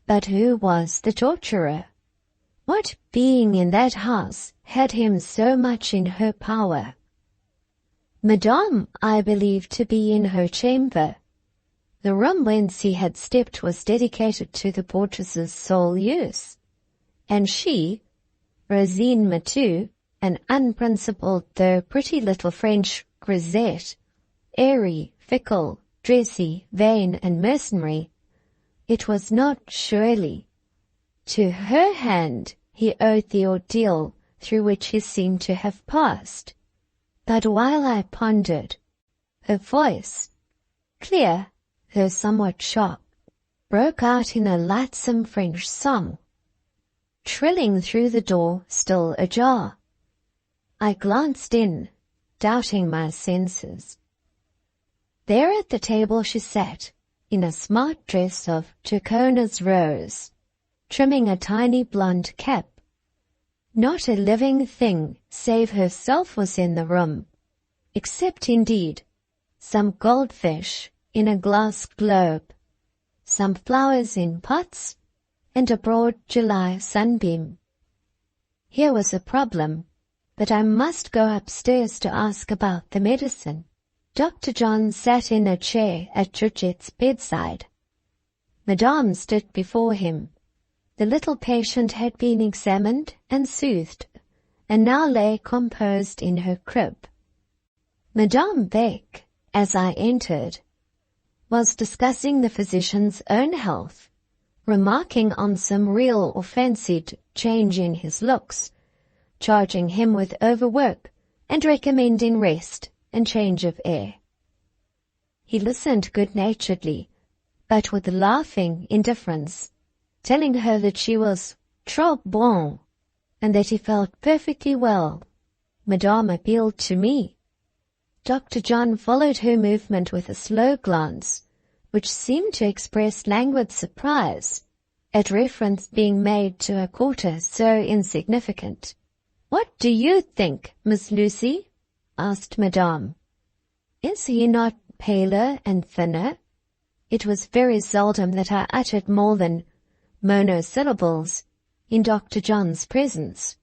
But who was the torturer? What being in that house had him so much in her power? Madame I believed to be in her chamber. The room whence he had stepped was dedicated to the portress's sole use, and she, Rosine Matou, an unprincipled though pretty little French grisette, airy, fickle, dressy, vain, and mercenary, it was not surely to her hand he owed the ordeal through which he seemed to have passed. But while I pondered, her voice, clear though somewhat sharp, broke out in a lightsome French song, trilling through the door still ajar. I glanced in, doubting my senses. There at the table she sat, in a smart dress of Turcona's rose, trimming a tiny blonde cap. Not a living thing save herself was in the room, except indeed some goldfish in a glass globe, some flowers in pots, and a broad July sunbeam. Here was a problem, but I must go upstairs to ask about the medicine. Dr. John sat in a chair at Georgette's bedside. Madame stood before him. The little patient had been examined and soothed, and now lay composed in her crib. Madame Beck, as I entered, was discussing the physician's own health, remarking on some real or fancied change in his looks, charging him with overwork, and recommending rest and change of air. He listened good-naturedly, but with laughing indifference, telling her that she was trop bon, and that he felt perfectly well. Madame appealed to me. Dr. John followed her movement with a slow glance, which seemed to express languid surprise at reference being made to a quarter so insignificant. "What do you think, Miss Lucy?" asked Madame. "Is he not paler and thinner?" It was very seldom that I uttered more than monosyllables in Dr. John's presence.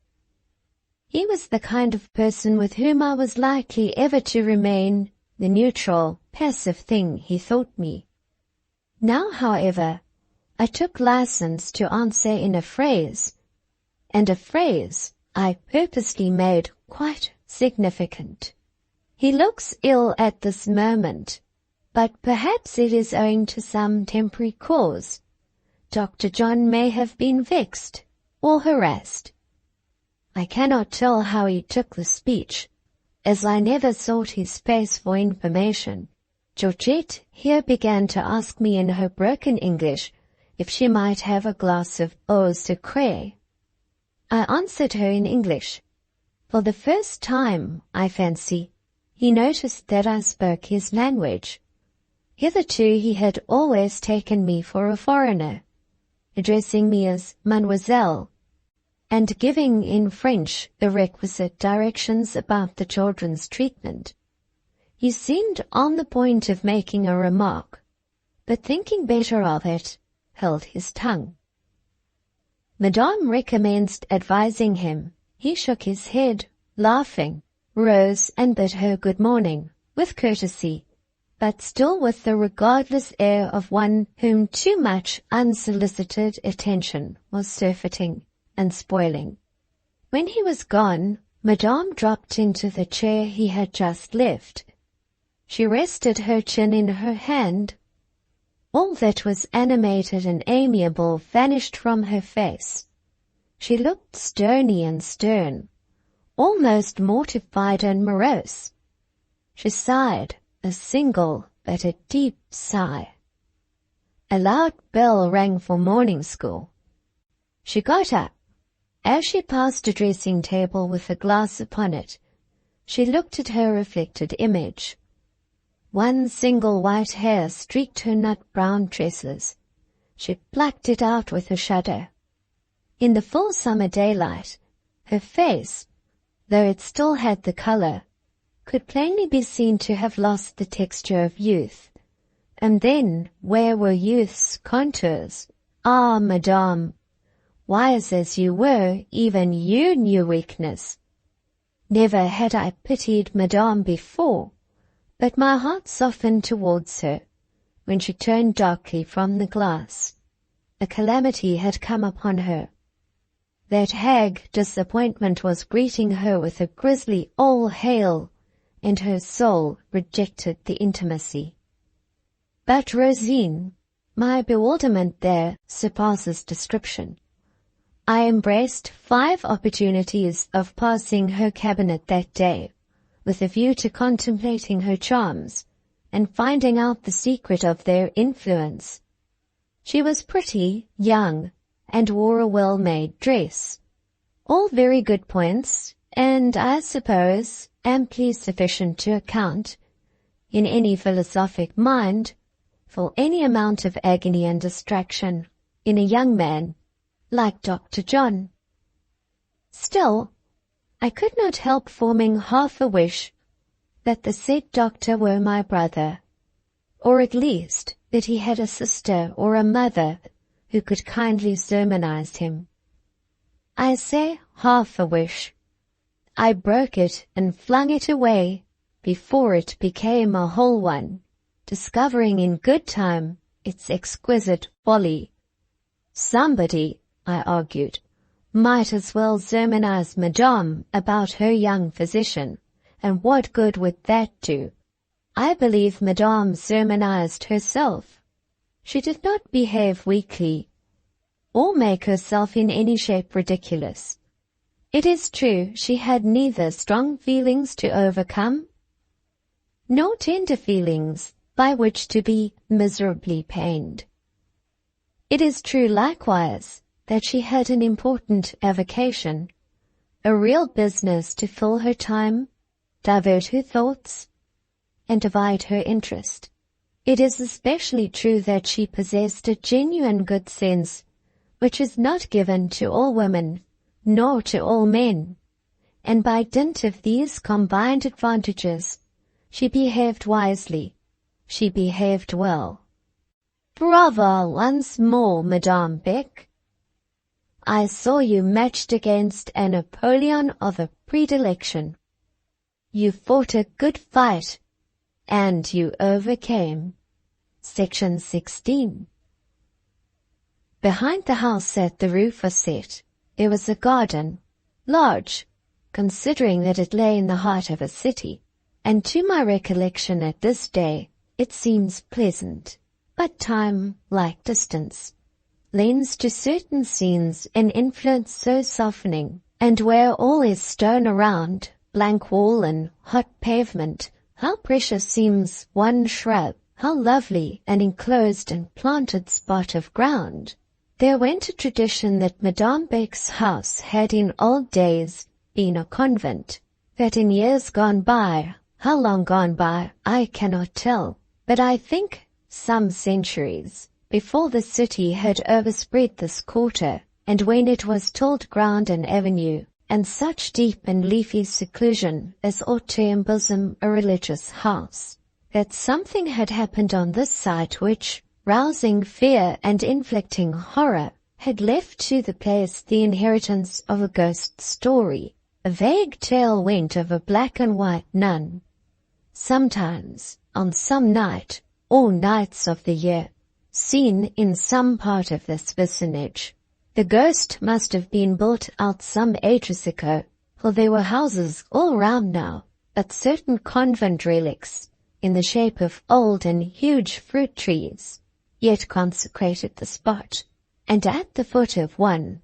He was the kind of person with whom I was likely ever to remain the neutral, passive thing he thought me. Now, however, I took license to answer in a phrase, and a phrase I purposely made quite significant. "He looks ill at this moment, but perhaps it is owing to some temporary cause. Dr. John may have been vexed or harassed. I cannot tell how he took the speech, as I never sought his face for information. Georgette here began to ask me in her broken English if she might have a glass of eau sucrée. I answered her in English. For the first time, I fancy, he noticed that I spoke his language. Hitherto he had always taken me for a foreigner, addressing me as Mademoiselle, and giving in French the requisite directions about the children's treatment. He seemed on the point of making a remark, but thinking better of it, held his tongue. Madame recommenced advising him. He shook his head, laughing, rose and bid her good morning, with courtesy, but still with the regardless air of one whom too much unsolicited attention was surfeiting and spoiling. When he was gone, Madame dropped into the chair he had just left. She rested her chin in her hand. All that was animated and amiable vanished from her face. She looked stony and stern, almost mortified and morose. She sighed, a single but a deep sigh. A loud bell rang for morning school. She got up. As she passed a dressing table with a glass upon it, she looked at her reflected image. One single white hair streaked her nut-brown tresses. She plucked it out with a shudder. In the full summer daylight, her face, though it still had the color, could plainly be seen to have lost the texture of youth. And then, where were youth's contours? Ah, Madame, wise as you were, even you knew weakness. Never had I pitied Madame before, but my heart softened towards her when she turned darkly from the glass. A calamity had come upon her. That hag disappointment was greeting her with a grisly all hail, and her soul rejected the intimacy. But Rosine, my bewilderment there surpasses description. I embraced 5 opportunities of passing her cabinet that day, with a view to contemplating her charms and finding out the secret of their influence. She was pretty, young, and wore a well-made dress. All very good points, and I suppose amply sufficient to account, in any philosophic mind, for any amount of agony and distraction in a young man like Dr. John. Still, I could not help forming half a wish that the said doctor were my brother, or at least that he had a sister or a mother who could kindly sermonize him. I say half a wish. I broke it and flung it away before it became a whole one, discovering in good time its exquisite folly. Somebody, I argued, might as well sermonize Madame about her young physician, and what good would that do? I believe Madame sermonized herself. She did not behave weakly, or make herself in any shape ridiculous. It is true she had neither strong feelings to overcome, nor tender feelings by which to be miserably pained. It is true likewise that she had an important avocation, a real business to fill her time, divert her thoughts, and divide her interest. It is especially true that she possessed a genuine good sense, which is not given to all women, nor to all men, and by dint of these combined advantages, she behaved wisely, she behaved well. Bravo once more, Madame Beck. I saw you matched against a Napoleon of a predilection. You fought a good fight, and you overcame. Section 16. Behind the house at the Rue Fossette, there was a garden, large, considering that it lay in the heart of a city, and to my recollection at this day, it seems pleasant. But time, like distance, lends to certain scenes an influence so softening, and where all is stone around, blank wall and hot pavement, how precious seems one shrub, how lovely an enclosed and planted spot of ground. There went a tradition that Madame Beck's house had in old days been a convent, that in years gone by, how long gone by I cannot tell, but I think some centuries, before the city had overspread this quarter, and when it was tilled ground and avenue, and such deep and leafy seclusion as ought to embosom a religious house, that something had happened on this site which, rousing fear and inflicting horror, had left to the place the inheritance of a ghost story. A vague tale went of a black and white nun. Sometimes, on some night, or nights of the year, seen in some part of this vicinage. The ghost must have been built out some ages ago, for there were houses all round now, but certain convent relics, in the shape of old and huge fruit trees, yet consecrated the spot, and at the foot of one,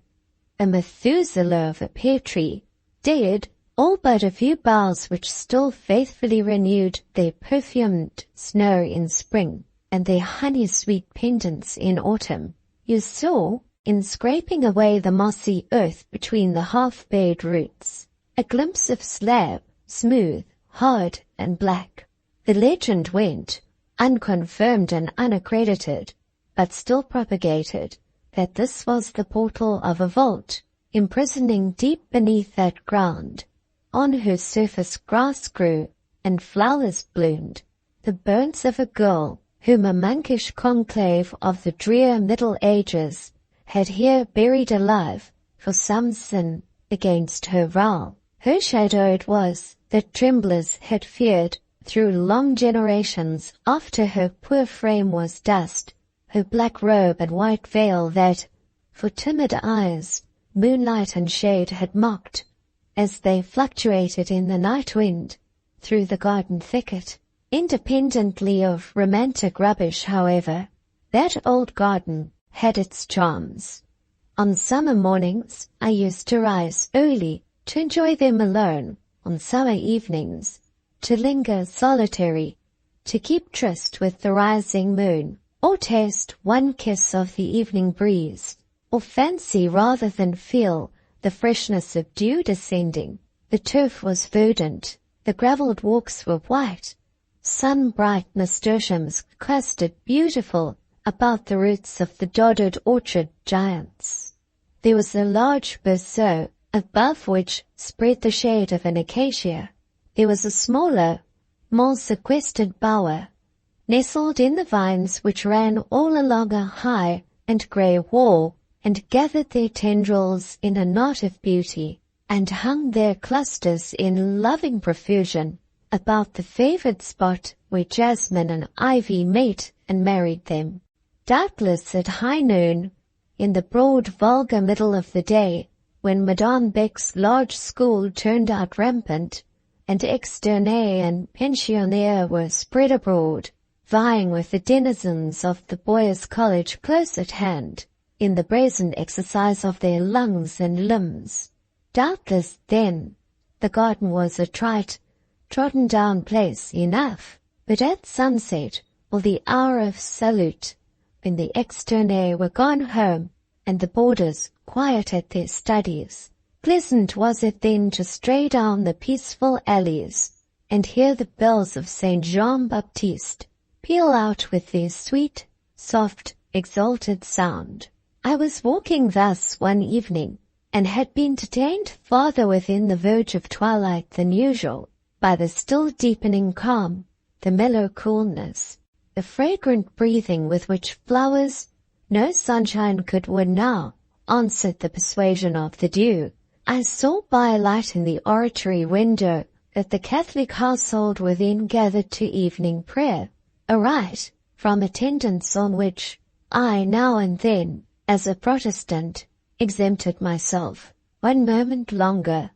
a Methuselah of a pear tree, dead, all but a few boughs which still faithfully renewed their perfumed snow in spring, and their honey-sweet pendants in autumn. You saw, in scraping away the mossy earth between the half-bayed roots, a glimpse of slab, smooth, hard, and black. The legend went, unconfirmed and unaccredited, but still propagated, that this was the portal of a vault, imprisoning deep beneath that ground, on whose surface grass grew and flowers bloomed, the bones of a girl whom a monkish conclave of the drear Middle Ages had here buried alive for some sin against her vow. Her shadow it was that tremblers had feared through long generations after her poor frame was dust, her black robe and white veil that, for timid eyes, moonlight and shade had mocked, as they fluctuated in the night wind through the garden thicket. Independently of romantic rubbish, however, that old garden had its charms. On summer mornings I used to rise early to enjoy them alone, on summer evenings to linger solitary, to keep tryst with the rising moon, or taste one kiss of the evening breeze, or fancy rather than feel the freshness of dew descending. The turf was verdant, the gravelled walks were white, sun-bright nasturtiums clustered beautiful about the roots of the doddered orchard giants. There was a large berceau, above which spread the shade of an acacia. There was a smaller, more sequestered bower, nestled in the vines which ran all along a high and grey wall, and gathered their tendrils in a knot of beauty, and hung their clusters in loving profusion about the favoured spot where jasmine and ivy met and married them. Doubtless at high noon, in the broad vulgar middle of the day, when Madame Beck's large school turned out rampant, and externat and pensionnaire were spread abroad, vying with the denizens of the boys' college close at hand, in the brazen exercise of their lungs and limbs. Doubtless then the garden was a trite, trodden-down place enough, but at sunset, or the hour of salute, when the externats were gone home, and the boarders quiet at their studies, pleasant was it then to stray down the peaceful alleys, and hear the bells of St. Jean-Baptiste peal out with their sweet, soft, exalted sound. I was walking thus one evening, and had been detained farther within the verge of twilight than usual, by the still deepening calm, the mellow coolness, the fragrant breathing with which flowers no sunshine could win now answered the persuasion of the dew. I saw by a light in the oratory window that the Catholic household within gathered to evening prayer, a rite from attendance on which I now and then, as a Protestant, exempted myself. One moment longer,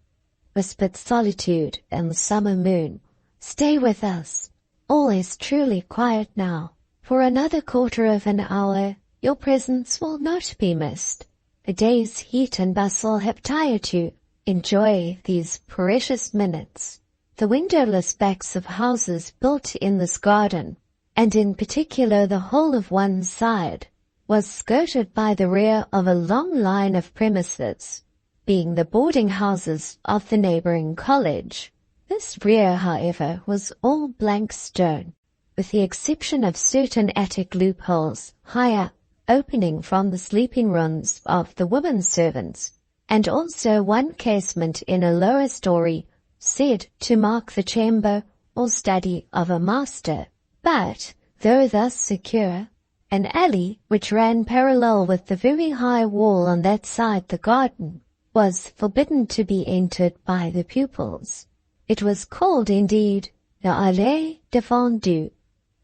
whispered solitude and the summer moon, stay with us, All is truly quiet now. For another quarter of an hour, your presence will not be missed. A day's heat and bustle have tired you. Enjoy these precious minutes. The windowless backs of houses built in this garden, and in particular the whole of one side, was skirted by the rear of a long line of premises, being the boarding houses of the neighboring college. This rear, however, was all blank stone, with the exception of certain attic loopholes high up, opening from the sleeping rooms of the women servants, and also one casement in a lower story, said to mark the chamber or study of a master. But, though thus secure, an alley which ran parallel with the very high wall on that side the garden was forbidden to be entered by the pupils. It was called, indeed, the allée défendue,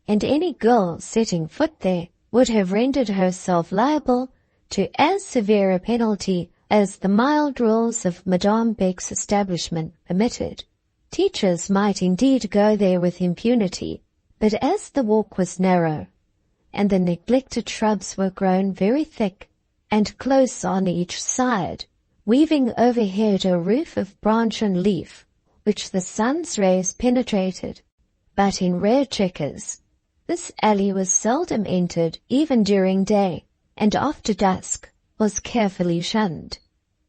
and any girl setting foot there would have rendered herself liable to as severe a penalty as the mild rules of Madame Beck's establishment permitted. Teachers might indeed go there with impunity, but as the walk was narrow, and the neglected shrubs were grown very thick and close on each side, weaving overhead a roof of branch and leaf, which the sun's rays penetrated, but in rare checkers, this alley was seldom entered even during day, and after dusk was carefully shunned.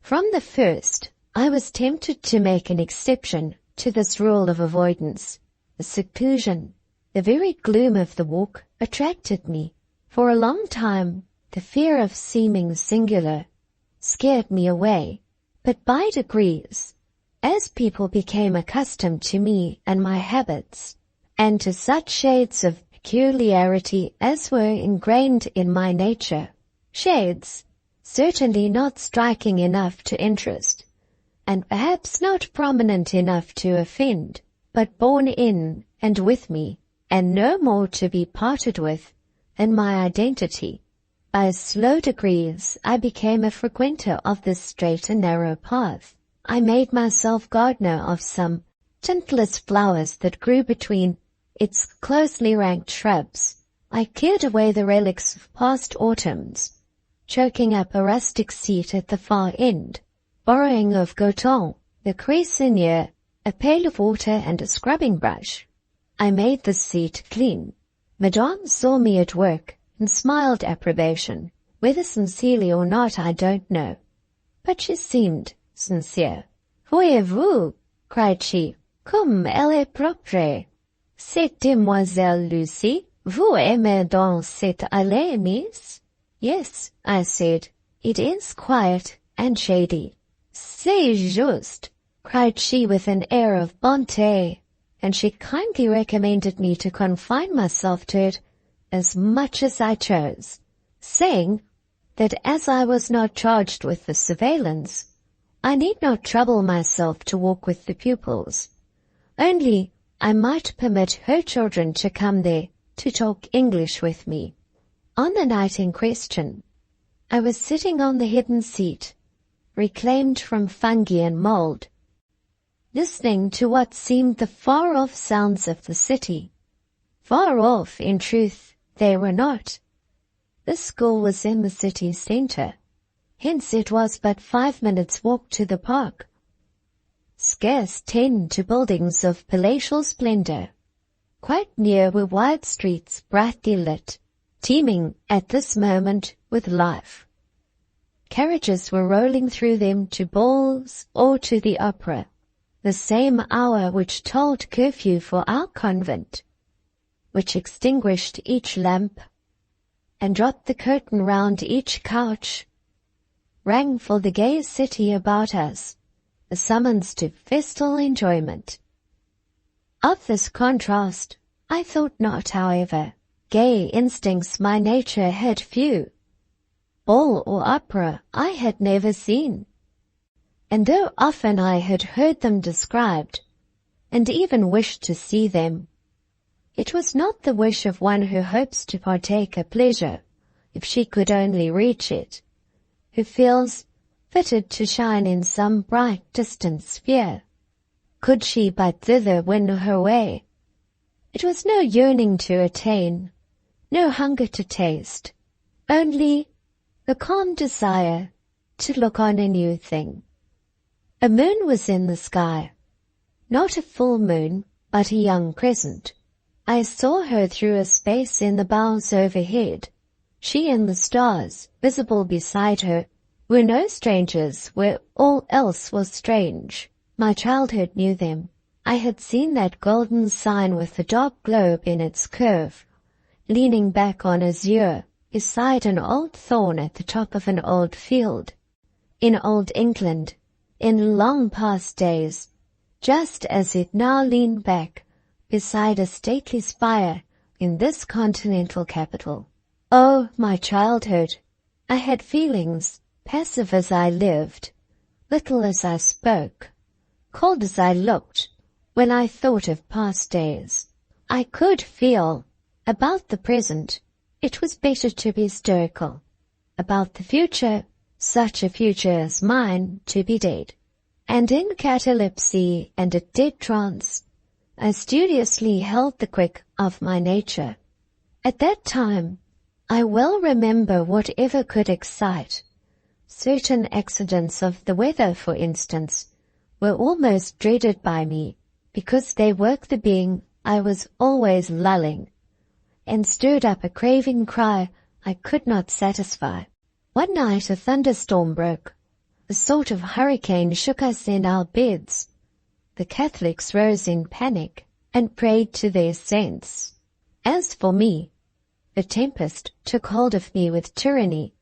From the first, I was tempted to make an exception to this rule of avoidance. The seclusion, the very gloom of the walk attracted me. For a long time, the fear of seeming singular scared me away, but by degrees, as people became accustomed to me and my habits, and to such shades of peculiarity as were ingrained in my nature, shades certainly not striking enough to interest, and perhaps not prominent enough to offend, but born in and with me, and no more to be parted with than my identity. By slow degrees I became a frequenter of this straight and narrow path. I made myself gardener of some tintless flowers that grew between its closely ranked shrubs. I cleared away the relics of past autumns, choking up a rustic seat at the far end, borrowing of Goton, the cuisinier, a pail of water and a scrubbing brush. I made the seat clean. Madame saw me at work and smiled approbation. Whether sincerely or not I don't know, but she seemed sincere. Voyez-vous, cried she, comme elle est propre. Cette demoiselle Lucy, vous aimez dans cette allée, miss? Yes, I said, it is quiet and shady. C'est juste, cried she with an air of bonté, and she kindly recommended me to confine myself to it as much as I chose, saying that as I was not charged with the surveillance, I need not trouble myself to walk with the pupils. Only I might permit her children to come there to talk English with me. On the night in question, I was sitting on the hidden seat, reclaimed from fungi and mold, listening to what seemed the far-off sounds of the city. Far off, in truth, they were not. The school was in the city centre. Hence it was but 5 minutes' walk to the park. Scarce 10 to buildings of palatial splendour. Quite near were wide streets brightly lit, teeming at this moment with life. Carriages were rolling through them to balls or to the opera, the same hour which tolled curfew for our convent, which extinguished each lamp, and dropped the curtain round each couch, rang for the gay city about us, a summons to festal enjoyment. Of this contrast I thought not, however. Gay instincts my nature had few. Ball or opera I had never seen, and though often I had heard them described, and even wished to see them, it was not the wish of one who hopes to partake a pleasure, if she could only reach it, who feels fitted to shine in some bright distant sphere. Could she but thither win her way, It was no yearning to attain, no hunger to taste, only the calm desire to look on a new thing. A moon was in the sky, not a full moon, but a young crescent. I saw her through a space in the boughs overhead. She and the stars, visible beside her, were no strangers where all else was strange. My childhood knew them. I had seen that golden sign with the dark globe in its curve, leaning back on azure, beside an old thorn at the top of an old field. In old England, in long past days, just as it now leaned back beside a stately spire in this continental capital. Oh, my childhood! I had feelings, passive as I lived, little as I spoke, cold as I looked, when I thought of past days. I could feel. About the present, it was better to be stoical. About the future, such a future as mine, to be dead. And in catalepsy and a dead trance, I studiously held the quick of my nature. At that time, I well remember whatever could excite. Certain accidents of the weather, for instance, were almost dreaded by me, because they woke the being I was always lulling, and stirred up a craving cry I could not satisfy. One night a thunderstorm broke. A sort of hurricane shook us in our beds. The Catholics rose in panic and prayed to their saints. As for me, the tempest took hold of me with tyranny.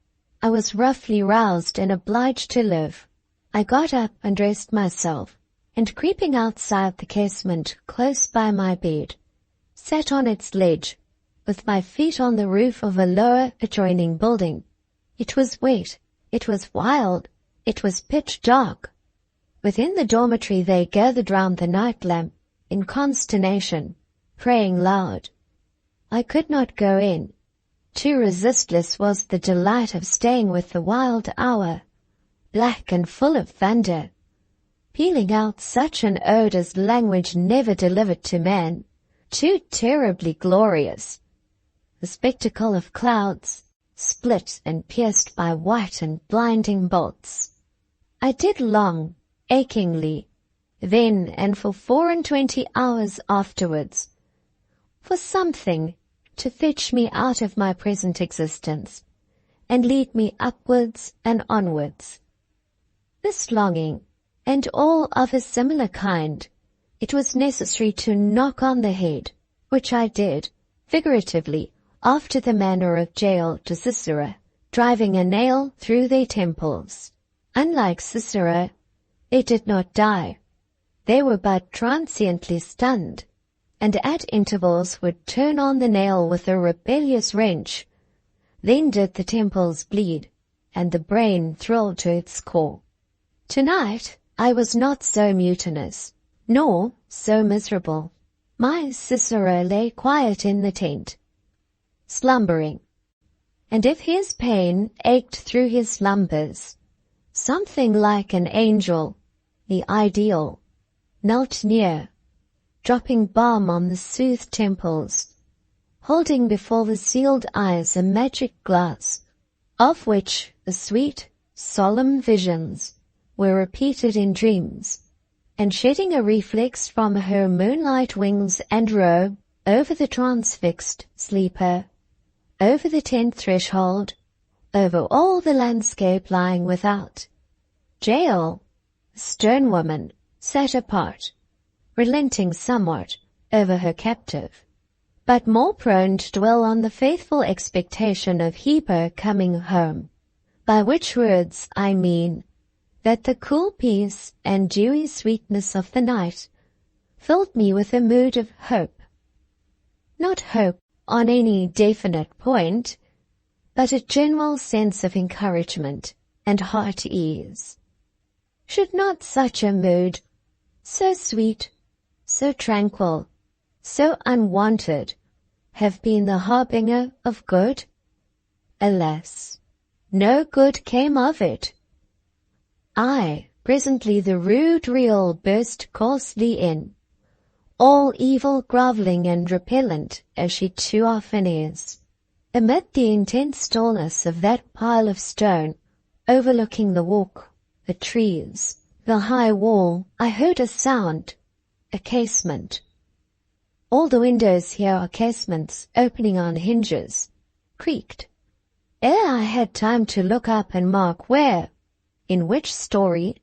I was roughly roused and obliged to live. I got up and dressed myself, and creeping outside the casement close by my bed, sat on its ledge, with my feet on the roof of a lower adjoining building. It was wet, it was wild, it was pitch dark. Within the dormitory they gathered round the night lamp, in consternation, praying loud. I could not go in. Too resistless was the delight of staying with the wild hour, black and full of thunder, pealing out such an ode as language never delivered to man, too terribly glorious. The spectacle of clouds, split and pierced by white and blinding bolts. I did long, achingly, then and for 24 hours afterwards, for something to fetch me out of my present existence, and lead me upwards and onwards. This longing, and all of a similar kind, it was necessary to knock on the head, which I did, figuratively, after the manner of jail to Cicero, driving a nail through their temples. Unlike Cicero, they did not die. They were but transiently stunned, and at intervals would turn on the nail with a rebellious wrench. Then did the temples bleed, and the brain thrill to its core. Tonight I was not so mutinous, nor so miserable. My Cicero lay quiet in the tent, slumbering, and if his pain ached through his slumbers, something like an angel, the ideal, knelt near, dropping balm on the soothed temples, holding before the sealed eyes a magic glass, of which the sweet, solemn visions were repeated in dreams, and shedding a reflex from her moonlight wings and robe over the transfixed sleeper, over the tent threshold, over all the landscape lying without. Jael, the stern woman, sat apart, relenting somewhat over her captive, but more prone to dwell on the faithful expectation of Heber coming home, by which words I mean that the cool peace and dewy sweetness of the night filled me with a mood of hope. Not hope on any definite point, but a general sense of encouragement and heart ease. Should not such a mood, so sweet, so tranquil, so unwanted, have been the harbinger of good? Alas, no good came of it. Presently the rude reel burst coarsely in, all evil, groveling, and repellent as she too often is. Amid the intense stillness of that pile of stone, overlooking the walk, the trees, the high wall, I heard a sound, a casement. All the windows here are casements opening on hinges, creaked. Ere I had time to look up and mark where, in which story,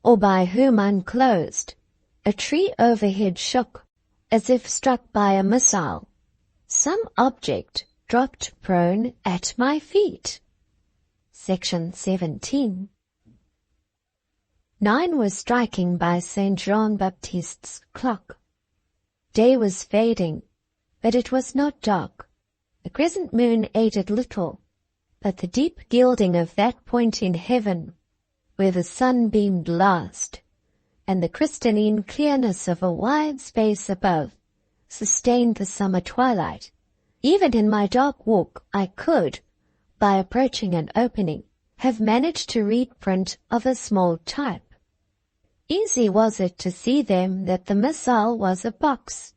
or by whom unclosed, a tree overhead shook, as if struck by a missile. Some object dropped prone at my feet. Section 17. 9 was striking by St. Jean-Baptiste's clock. Day was fading, but it was not dark. The crescent moon aided little, but the deep gilding of that point in heaven, where the sun beamed last, and the crystalline clearness of a wide space above, sustained the summer twilight. Even in my dark walk I could, by approaching an opening, have managed to read print of a small type. Easy was it to see then that the missile was a box,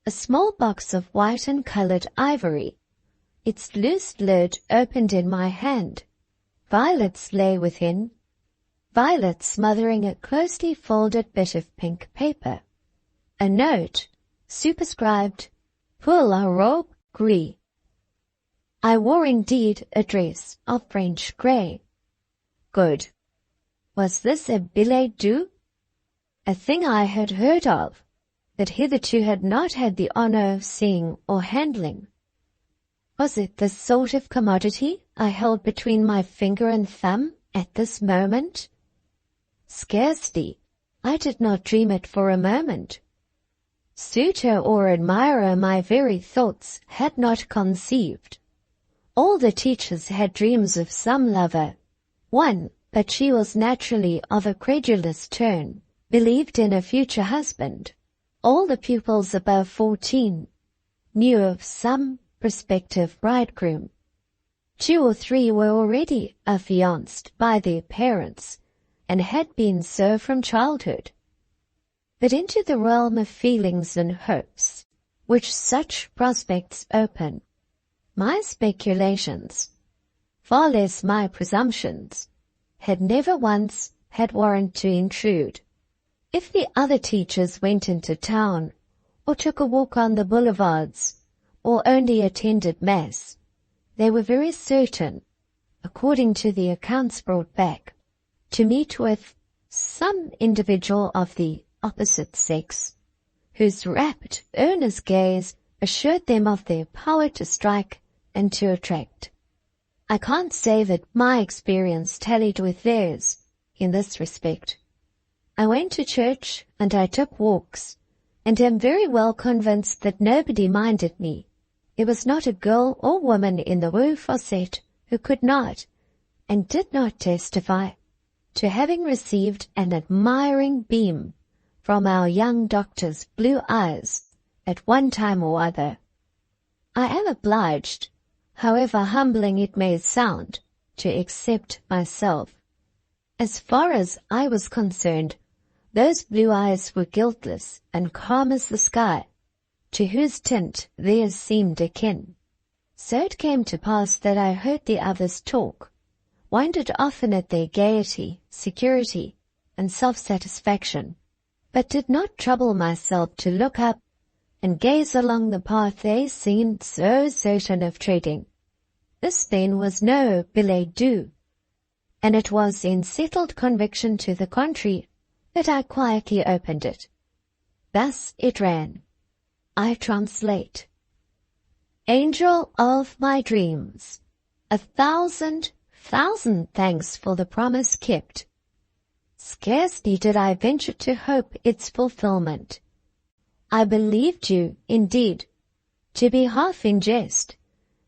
a small box of white and coloured ivory. Its loose lid opened in my hand. Violets lay within, violets smothering a closely folded bit of pink paper. A note, superscribed, "Pour la robe gris." I wore indeed a dress of French grey. Good. Was this a billet doux? A thing I had heard of, but hitherto had not had the honour of seeing or handling. Was it the sort of commodity I held between my finger and thumb at this moment? Scarcely. I did not dream it for a moment. Suitor or admirer my very thoughts had not conceived. All the teachers had dreams of some lover. One, but she was naturally of a credulous turn, believed in a future husband. All the pupils above 14 knew of some prospective bridegroom. 2 or 3 were already affianced by their parents, and had been so from childhood. But into the realm of feelings and hopes, which such prospects open, my speculations, far less my presumptions, had never once had warrant to intrude. If the other teachers went into town, or took a walk on the boulevards, or only attended mass, they were very certain, according to the accounts brought back, to meet with some individual of the opposite sex, whose rapt, earnest gaze assured them of their power to strike and to attract. I can't say that my experience tallied with theirs in this respect. I went to church and I took walks, and am very well convinced that nobody minded me. There was not a girl or woman in the Rue Fossette who could not, and did not testify to having received an admiring beam from our young doctor's blue eyes at one time or other. I am obliged, however humbling it may sound, to accept myself. As far as I was concerned, those blue eyes were guiltless and calm as the sky, to whose tint theirs seemed akin. So it came to pass that I heard the others talk, wondered often at their gaiety, security, and self-satisfaction, but did not trouble myself to look up and gaze along the path they seemed so certain of treading. This then was no billet doux, and it was in settled conviction to the contrary that I quietly opened it. Thus it ran. I translate. Angel of my dreams, 1,000,000 thanks for the promise kept. Scarcely did I venture to hope its fulfillment. I believed you, indeed, to be half in jest,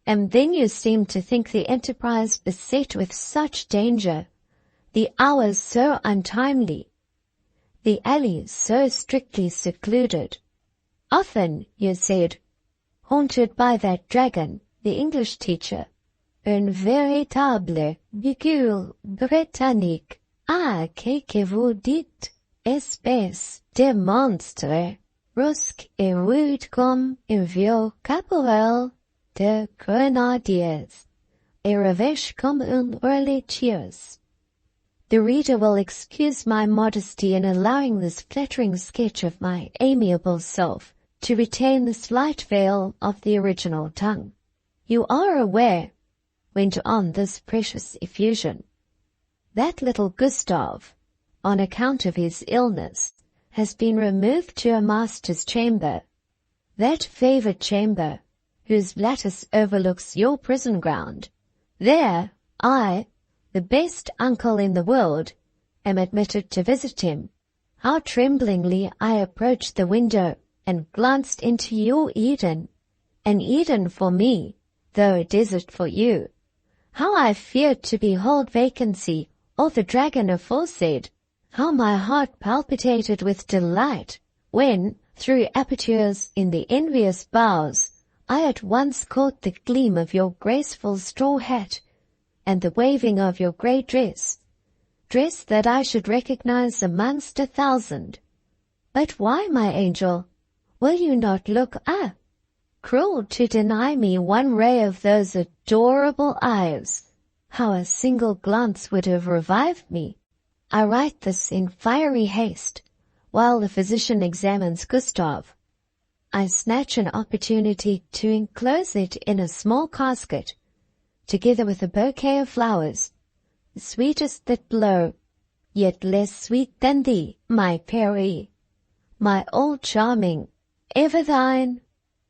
and then you seemed to think the enterprise beset with such danger, the hours so untimely, the alleys so strictly secluded. Often, you said, haunted by that dragon, the English teacher, un véritable bicule britannique. Ah, qu'est-ce que vous dites, espèce de monstre? Rusk rude comme un vieux caporal de grenadiers, et revêche comme un religieuse. The reader will excuse my modesty in allowing this flattering sketch of my amiable self to retain the slight veil of the original tongue. You are aware, went on this precious effusion, that little Gustave, on account of his illness, has been removed to a master's chamber, that favoured chamber, whose lattice overlooks your prison ground. There, I, the best uncle in the world, am admitted to visit him. How tremblingly I approached the window and glanced into your Eden, an Eden for me, though a desert for you. How I feared to behold vacancy, or the dragon aforesaid. How my heart palpitated with delight, when, through apertures in the envious boughs, I at once caught the gleam of your graceful straw hat, and the waving of your grey dress that I should recognize amongst 1,000. But why, my angel, will you not look up? Cruel to deny me one ray of those adorable eyes. How a single glance would have revived me. I write this in fiery haste, while the physician examines Gustave. I snatch an opportunity to enclose it in a small casket, together with a bouquet of flowers, the sweetest that blow, yet less sweet than thee, my Peri, my all charming, ever thine,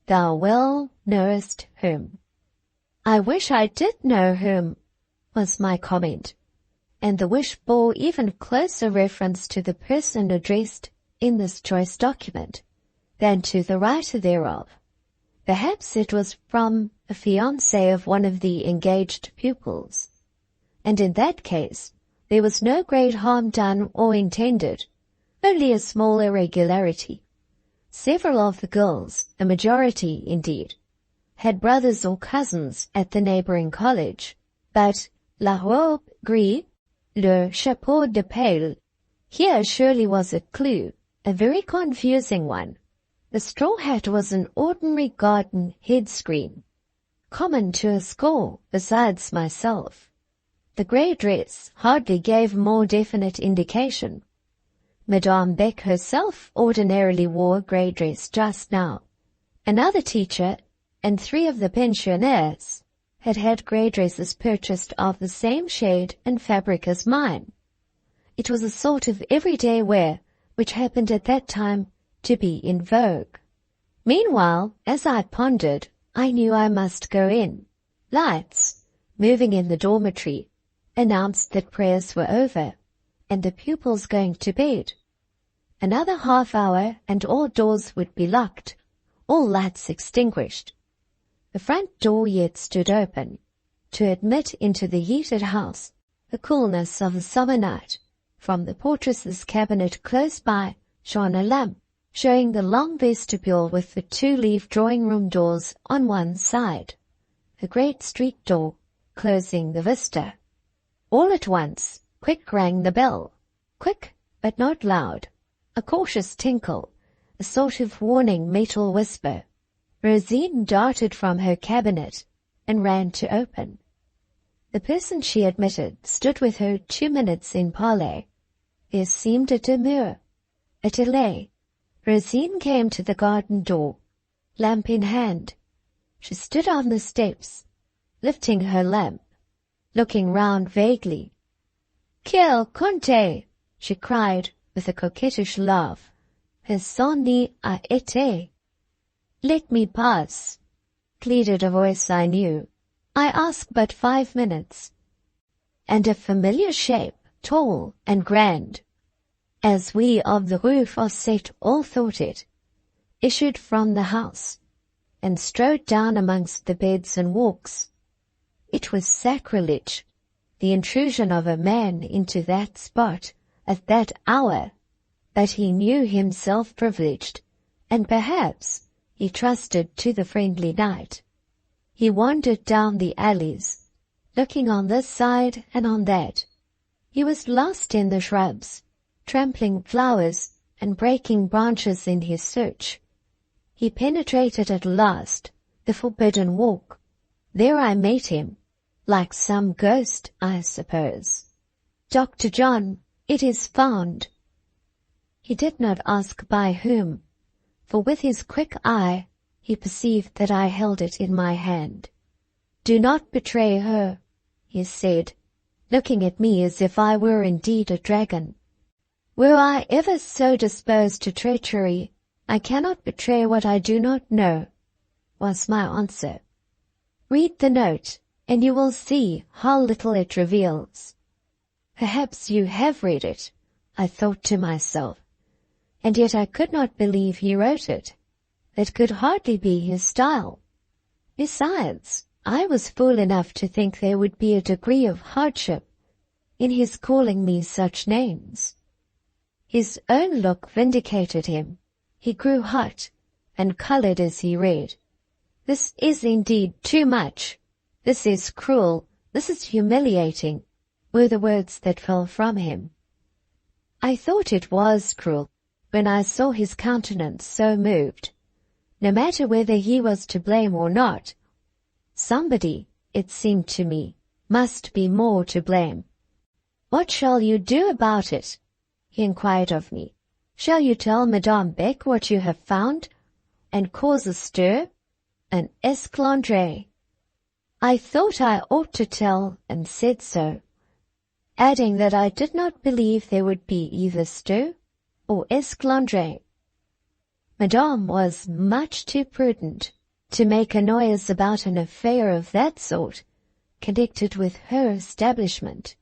thou well knowest whom. I wish I did know whom, was my comment, and the wish bore even closer reference to the person addressed in this choice document than to the writer thereof. Perhaps it was from a fiancé of one of the engaged pupils, and in that case there was no great harm done or intended, only a small irregularity. Several of the girls, a majority indeed, had brothers or cousins at the neighboring college, but la robe grise, le chapeau de paille, here surely was a clue, a very confusing one. The straw hat was an ordinary garden head-screen, common to a score besides myself. The grey dress hardly gave more definite indication. Madame Beck herself ordinarily wore a grey dress just now. Another teacher and 3 of the pensionnaires had had grey dresses purchased of the same shade and fabric as mine. It was a sort of everyday wear which happened at that time to be in vogue. Meanwhile, as I pondered, I knew I must go in. Lights, moving in the dormitory, announced that prayers were over, and the pupils going to bed. Another half hour and all doors would be locked, all lights extinguished. The front door yet stood open, to admit into the heated house the coolness of a summer night. From the portress's cabinet close by shone a lamp, showing the long vestibule with the 2-leaf drawing-room doors on one side, a great street door closing the vista. All at once, quick rang the bell, quick but not loud, a cautious tinkle, a sort of warning metal whisper. Rosine darted from her cabinet and ran to open. The person she admitted stood with her 2 minutes in parley. There seemed a demur, a delay. Rosine came to the garden door, lamp in hand. She stood on the steps, lifting her lamp, looking round vaguely. "Quel conte!" she cried with a coquettish laugh. "Personne a été." "Let me pass," pleaded a voice I knew. "I ask but 5 minutes." And a familiar shape, tall and grand, as we of the Rue Fossette all thought it, issued from the house, and strode down amongst the beds and walks. It was sacrilege, the intrusion of a man into that spot at that hour, but he knew himself privileged, and perhaps he trusted to the friendly night. He wandered down the alleys, looking on this side and on that. He was lost in the shrubs, trampling flowers and breaking branches in his search. He penetrated at last the forbidden walk. There I met him, like some ghost, I suppose. "Dr. John, it is found." He did not ask by whom, for with his quick eye he perceived that I held it in my hand. "Do not betray her," he said, looking at me as if I were indeed a dragon. "Were I ever so disposed to treachery, I cannot betray what I do not know," was my answer. "Read the note, and you will see how little it reveals." Perhaps you have read it, I thought to myself, and yet I could not believe he wrote it. It could hardly be his style. Besides, I was fool enough to think there would be a degree of hardship in his calling me such names. His own look vindicated him. He grew hot and colored as he read. "This is indeed too much. This is cruel. This is humiliating," were the words that fell from him. I thought it was cruel when I saw his countenance so moved. No matter whether he was to blame or not, somebody, it seemed to me, must be more to blame. "What shall you do about it?" he inquired of me. "Shall you tell Madame Beck what you have found, and cause a stir, an esclandre?" I thought I ought to tell, and said so, adding that I did not believe there would be either stir or esclandre. Madame was much too prudent to make a noise about an affair of that sort connected with her establishment.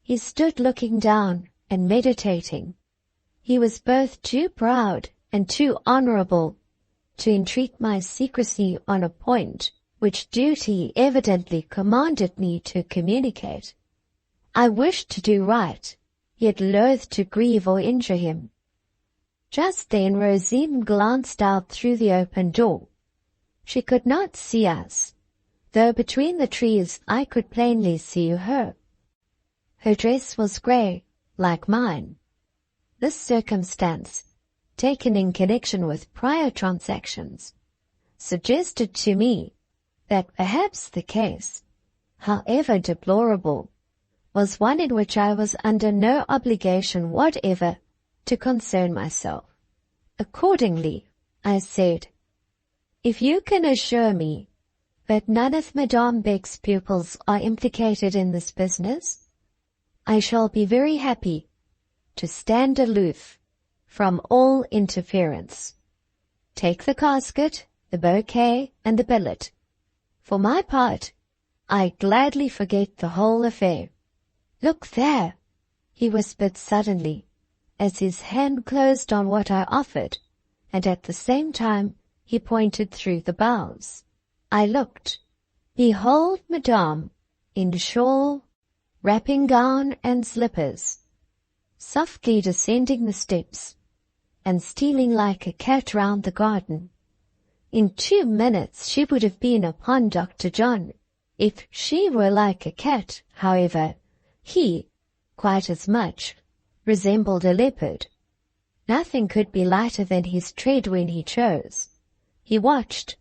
He stood looking down and meditating. He was both too proud and too honorable to entreat my secrecy on a point which duty evidently commanded me to communicate. I wished to do right, yet loathed to grieve or injure him. Just then Rosine glanced out through the open door. She could not see us, though between the trees I could plainly see her. Her dress was grey, like mine. This circumstance, taken in connection with prior transactions, suggested to me that perhaps the case, however deplorable, was one in which I was under no obligation whatever to concern myself. Accordingly, I said, "If you can assure me that none of Madame Beck's pupils are implicated in this business, I shall be very happy to stand aloof from all interference. Take the casket, the bouquet, and the billet. For my part, I gladly forget the whole affair. Look there," he whispered suddenly, as his hand closed on what I offered, and at the same time he pointed through the boughs. I looked. Behold Madame, in shawl, wrapping gown, and slippers, softly descending the steps, and stealing like a cat round the garden. In 2 minutes she would have been upon Dr. John. If she were like a cat, however, he, quite as much, resembled a leopard. Nothing could be lighter than his tread when he chose. He watched,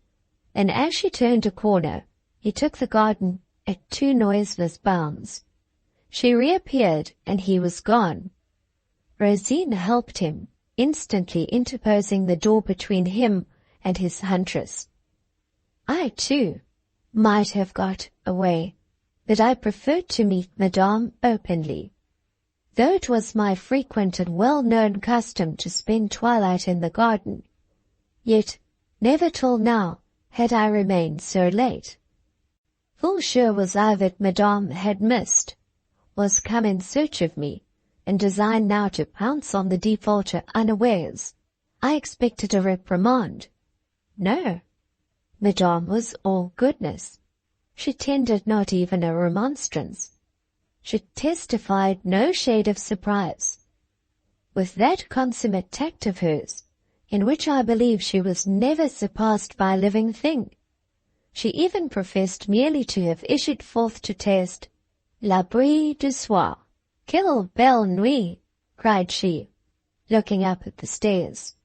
and as she turned a corner, he took the garden at 2 noiseless bounds. She reappeared, and he was gone. Rosine helped him, instantly interposing the door between him and his huntress. I, too, might have got away, but I preferred to meet Madame openly. Though it was my frequent and well-known custom to spend twilight in the garden, yet never till now had I remained so late. Full sure was I that Madame had missed, was come in search of me, and designed now to pounce on the defaulter unawares. I expected a reprimand. No, Madame was all goodness. She tendered not even a remonstrance. She testified no shade of surprise. With that consummate tact of hers, in which I believe she was never surpassed by a living thing, she even professed merely to have issued forth to taste l'abri du soir. "Quelle belle nuit!" cried she. looking up at the stairs.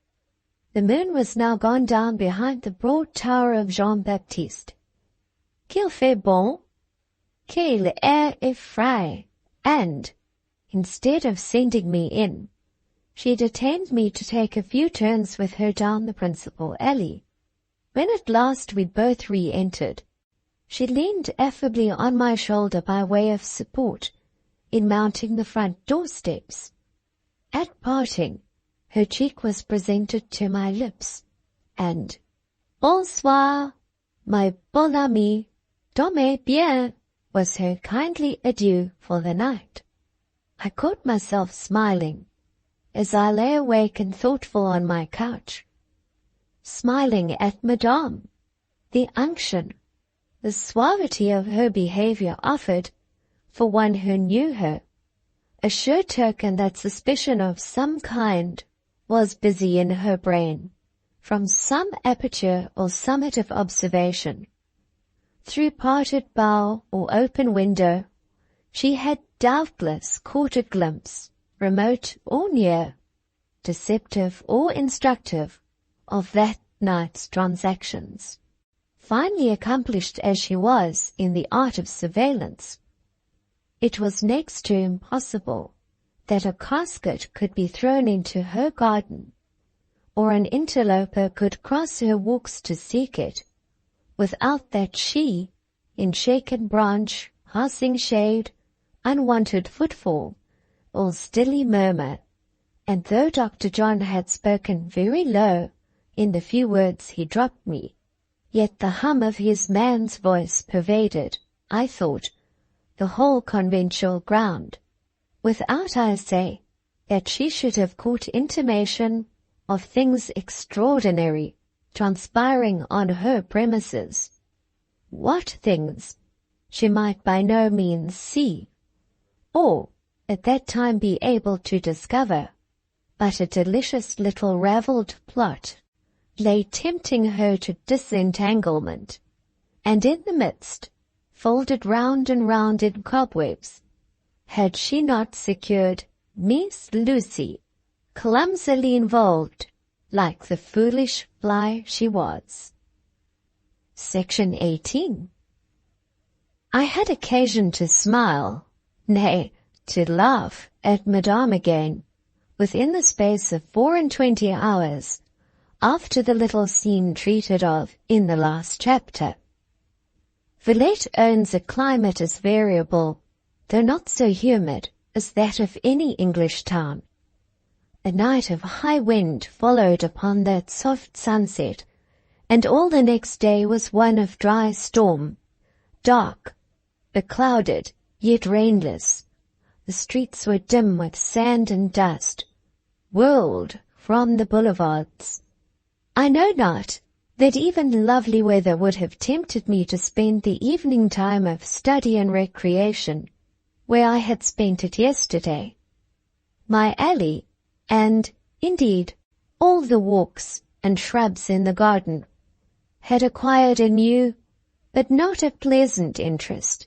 The moon was now gone down behind the broad tower of Jean-Baptiste. Qu'il fait bon, que l'air est frais, and, instead of sending me in, she detained me to take a few turns with her down the principal alley. When at last we both re-entered, she leaned affably on my shoulder by way of support in mounting the front door steps. At parting, her cheek was presented to my lips, and "Bonsoir, my bon ami, dormez bien," was her kindly adieu for the night. I caught myself smiling as I lay awake and thoughtful on my couch, smiling at Madame. The unction, the suavity of her behavior offered, for one who knew her, a sure token that suspicion of some kind was busy in her brain, from some aperture or summit of observation. Through parted bow or open window, she had doubtless caught a glimpse, remote or near, deceptive or instructive, of that night's transactions. Finely accomplished as she was in the art of surveillance, it was next to impossible that a casket could be thrown into her garden, or an interloper could cross her walks to seek it, without that she, in shaken branch, passing shade, unwanted footfall, or stilly murmur, and though Dr. John had spoken very low in the few words he dropped me, yet the hum of his man's voice pervaded, I thought, the whole conventual ground, without, I say, that she should have caught intimation of things extraordinary transpiring on her premises. What things she might by no means see, or at that time be able to discover, but a delicious little ravelled plot lay tempting her to disentanglement, and in the midst, folded round and round in cobwebs, had she not secured Miss Lucy, clumsily involved, like the foolish fly she was. Section 18. I had occasion to smile, nay, to laugh at Madame again, within the space of 24 hours, after the little scene treated of in the last chapter. Villette owns a climate as variable, though not so humid, as that of any English town. A night of high wind followed upon that soft sunset, and all the next day was one of dry storm, dark, beclouded, yet rainless. The streets were dim with sand and dust, whirled from the boulevards. I know not that even lovely weather would have tempted me to spend the evening time of study and recreation where I had spent it yesterday. My alley, and, indeed, all the walks and shrubs in the garden, had acquired a new, but not a pleasant interest.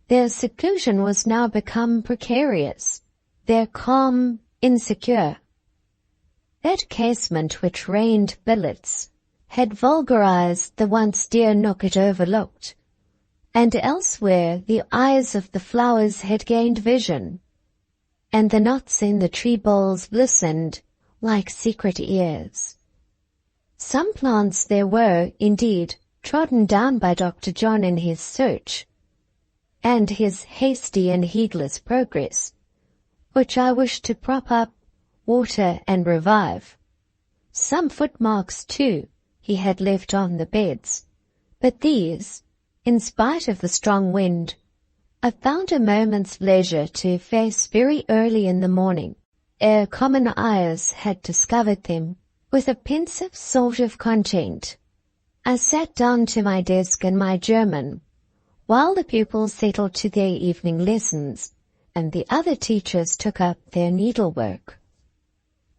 Their seclusion was now become precarious, their calm insecure. That casement which rained billets had vulgarized the once dear nook it overlooked, and elsewhere the eyes of the flowers had gained vision, and the nuts in the tree boles listened like secret ears. Some plants there were, indeed, trodden down by Dr. John in his search, and his hasty and heedless progress, which I wished to prop up, water, and revive. Some footmarks, too, he had left on the beds, but these, in spite of the strong wind, I found a moment's leisure to efface very early in the morning, ere common eyes had discovered them, with a pensive sort of content. I sat down to my desk and my German, while the pupils settled to their evening lessons, and the other teachers took up their needlework.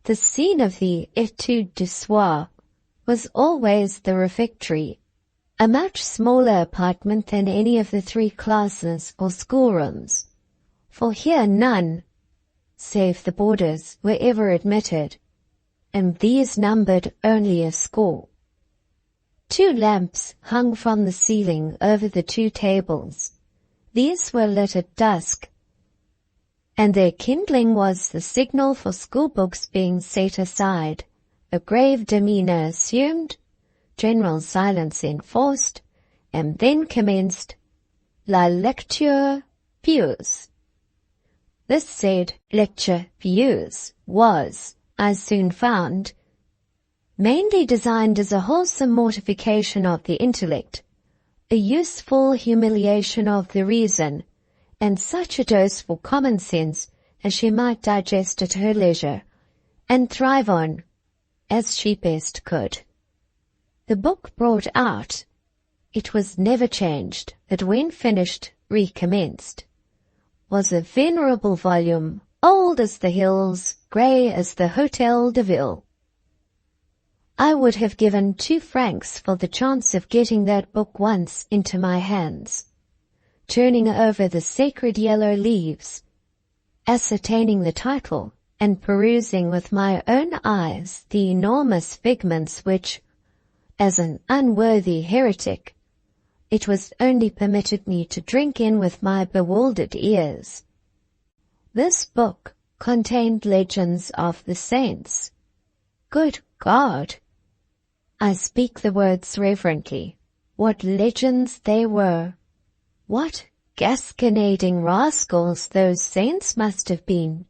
The scene of the étude du soir was always the refectory, a much smaller apartment than any of the 3 classes or schoolrooms, for here none, save the boarders were ever admitted, and these numbered only a score. 2 lamps hung from the ceiling over the 2 tables. These were lit at dusk, and their kindling was the signal for schoolbooks being set aside, a grave demeanour assumed, general silence enforced, and then commenced la lecture pieuse. This said lecture pieuse was, I soon found, mainly designed as a wholesome mortification of the intellect, a useful humiliation of the reason, and such a dose for common sense as she might digest at her leisure, and thrive on, as she best could. The book brought out, it was never changed, but when finished, recommenced, was a venerable volume, old as the hills, grey as the Hotel de Ville. I would have given 2 francs for the chance of getting that book once into my hands, turning over the sacred yellow leaves, ascertaining the title, and perusing with my own eyes the enormous figments which, as an unworthy heretic, it was only permitted me to drink in with my bewildered ears. This book contained legends of the saints. Good God! I speak the words reverently. What legends they were! What gasconading rascals those saints must have been,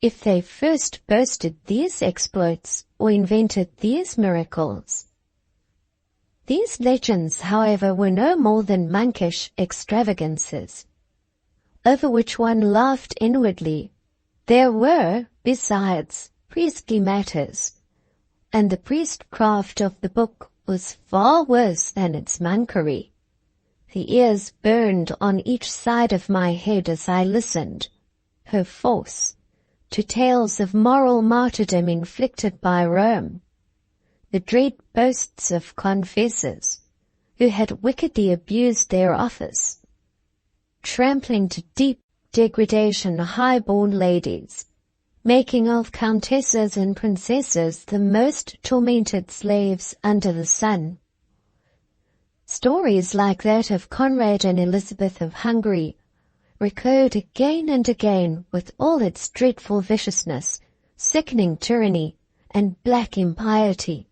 if they first boasted these exploits or invented these miracles. These legends, however, were no more than monkish extravagances, over which one laughed inwardly. There were, besides, priestly matters, and the priestcraft of the book was far worse than its monkery. The ears burned on each side of my head as I listened, her force, to tales of moral martyrdom inflicted by Rome, the dread boasts of confessors who had wickedly abused their office, trampling to deep degradation high-born ladies, making of countesses and princesses the most tormented slaves under the sun. Stories like that of Conrad and Elizabeth of Hungary recurred again and again with all its dreadful viciousness, sickening tyranny, and black impiety,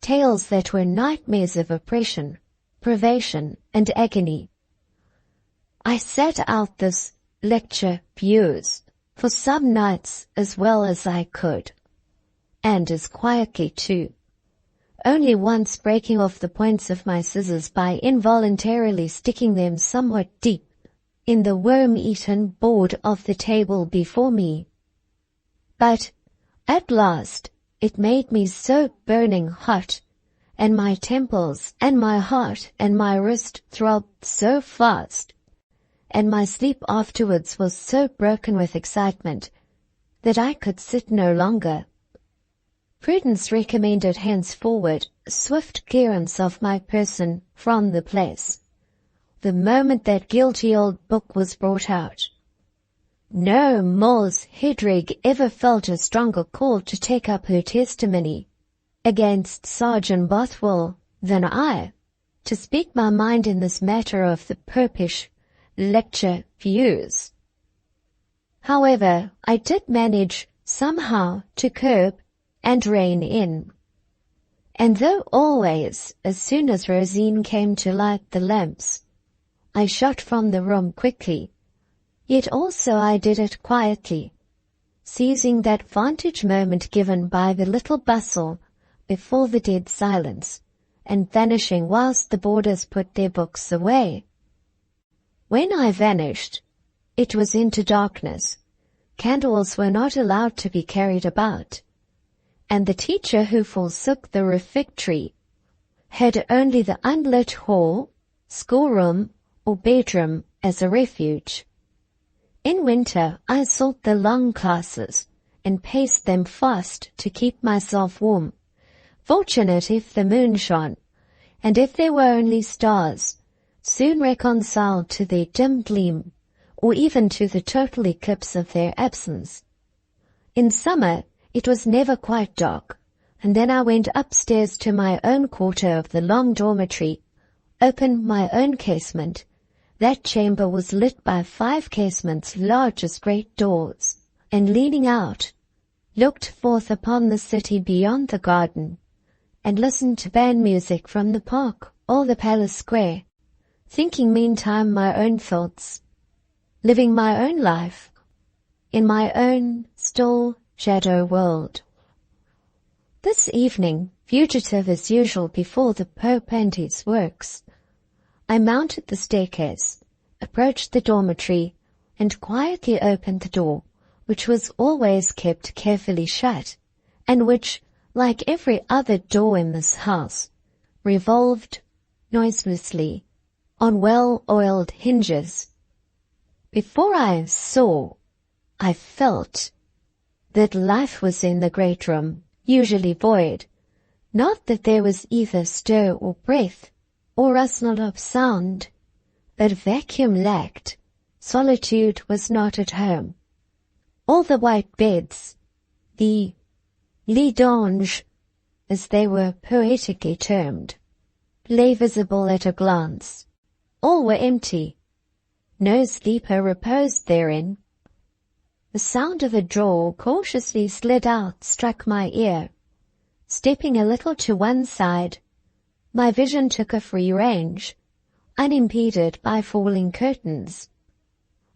tales that were nightmares of oppression, privation, and agony. I sat out this lecture pieuse for some nights as well as I could, and as quietly too, only once breaking off the points of my scissors by involuntarily sticking them somewhat deep in the worm-eaten board of the table before me. But at last it made me so burning hot, and my temples and my heart and my wrist throbbed so fast, and my sleep afterwards was so broken with excitement, that I could sit no longer. Prudence recommended henceforward swift clearance of my person from the place, the moment that guilty old book was brought out. No Moors Hedrig ever felt a stronger call to take up her testimony against Sergeant Bothwell than I, to speak my mind in this matter of the Popish lecture pieuse. However, I did manage somehow to curb and rein in, and though always, as soon as Rosine came to light the lamps, I shot from the room quickly, yet also I did it quietly, seizing that vantage moment given by the little bustle before the dead silence, and vanishing whilst the boarders put their books away. When I vanished, it was into darkness. Candles were not allowed to be carried about, and the teacher who forsook the refectory had only the unlit hall, schoolroom, or bedroom as a refuge. In winter I sought the long classes, and paced them fast to keep myself warm, fortunate if the moon shone, and if there were only stars, soon reconciled to their dim gleam, or even to the total eclipse of their absence, In summer, it was never quite dark, and then I went upstairs to my own quarter of the long dormitory, opened my own casement. That chamber was lit by 5 casements large as great doors, and leaning out, looked forth upon the city beyond the garden, and listened to band music from the park or the palace square, thinking meantime my own thoughts, living my own life, in my own still shadow world. This evening, fugitive as usual before the Pope and his works, I mounted the staircase, approached the dormitory, and quietly opened the door, which was always kept carefully shut, and which, like every other door in this house, revolved noiselessly on well-oiled hinges. Before I saw, I felt that life was in the great room, usually void, not that there was either stir or breath, or rustle of sound, but vacuum lacked, solitude was not at home. All the white beds, the lits d'ange, as they were poetically termed, lay visible at a glance. All were empty. No sleeper reposed therein. The sound of a drawer cautiously slid out struck my ear. Stepping a little to one side, my vision took a free range, unimpeded by falling curtains.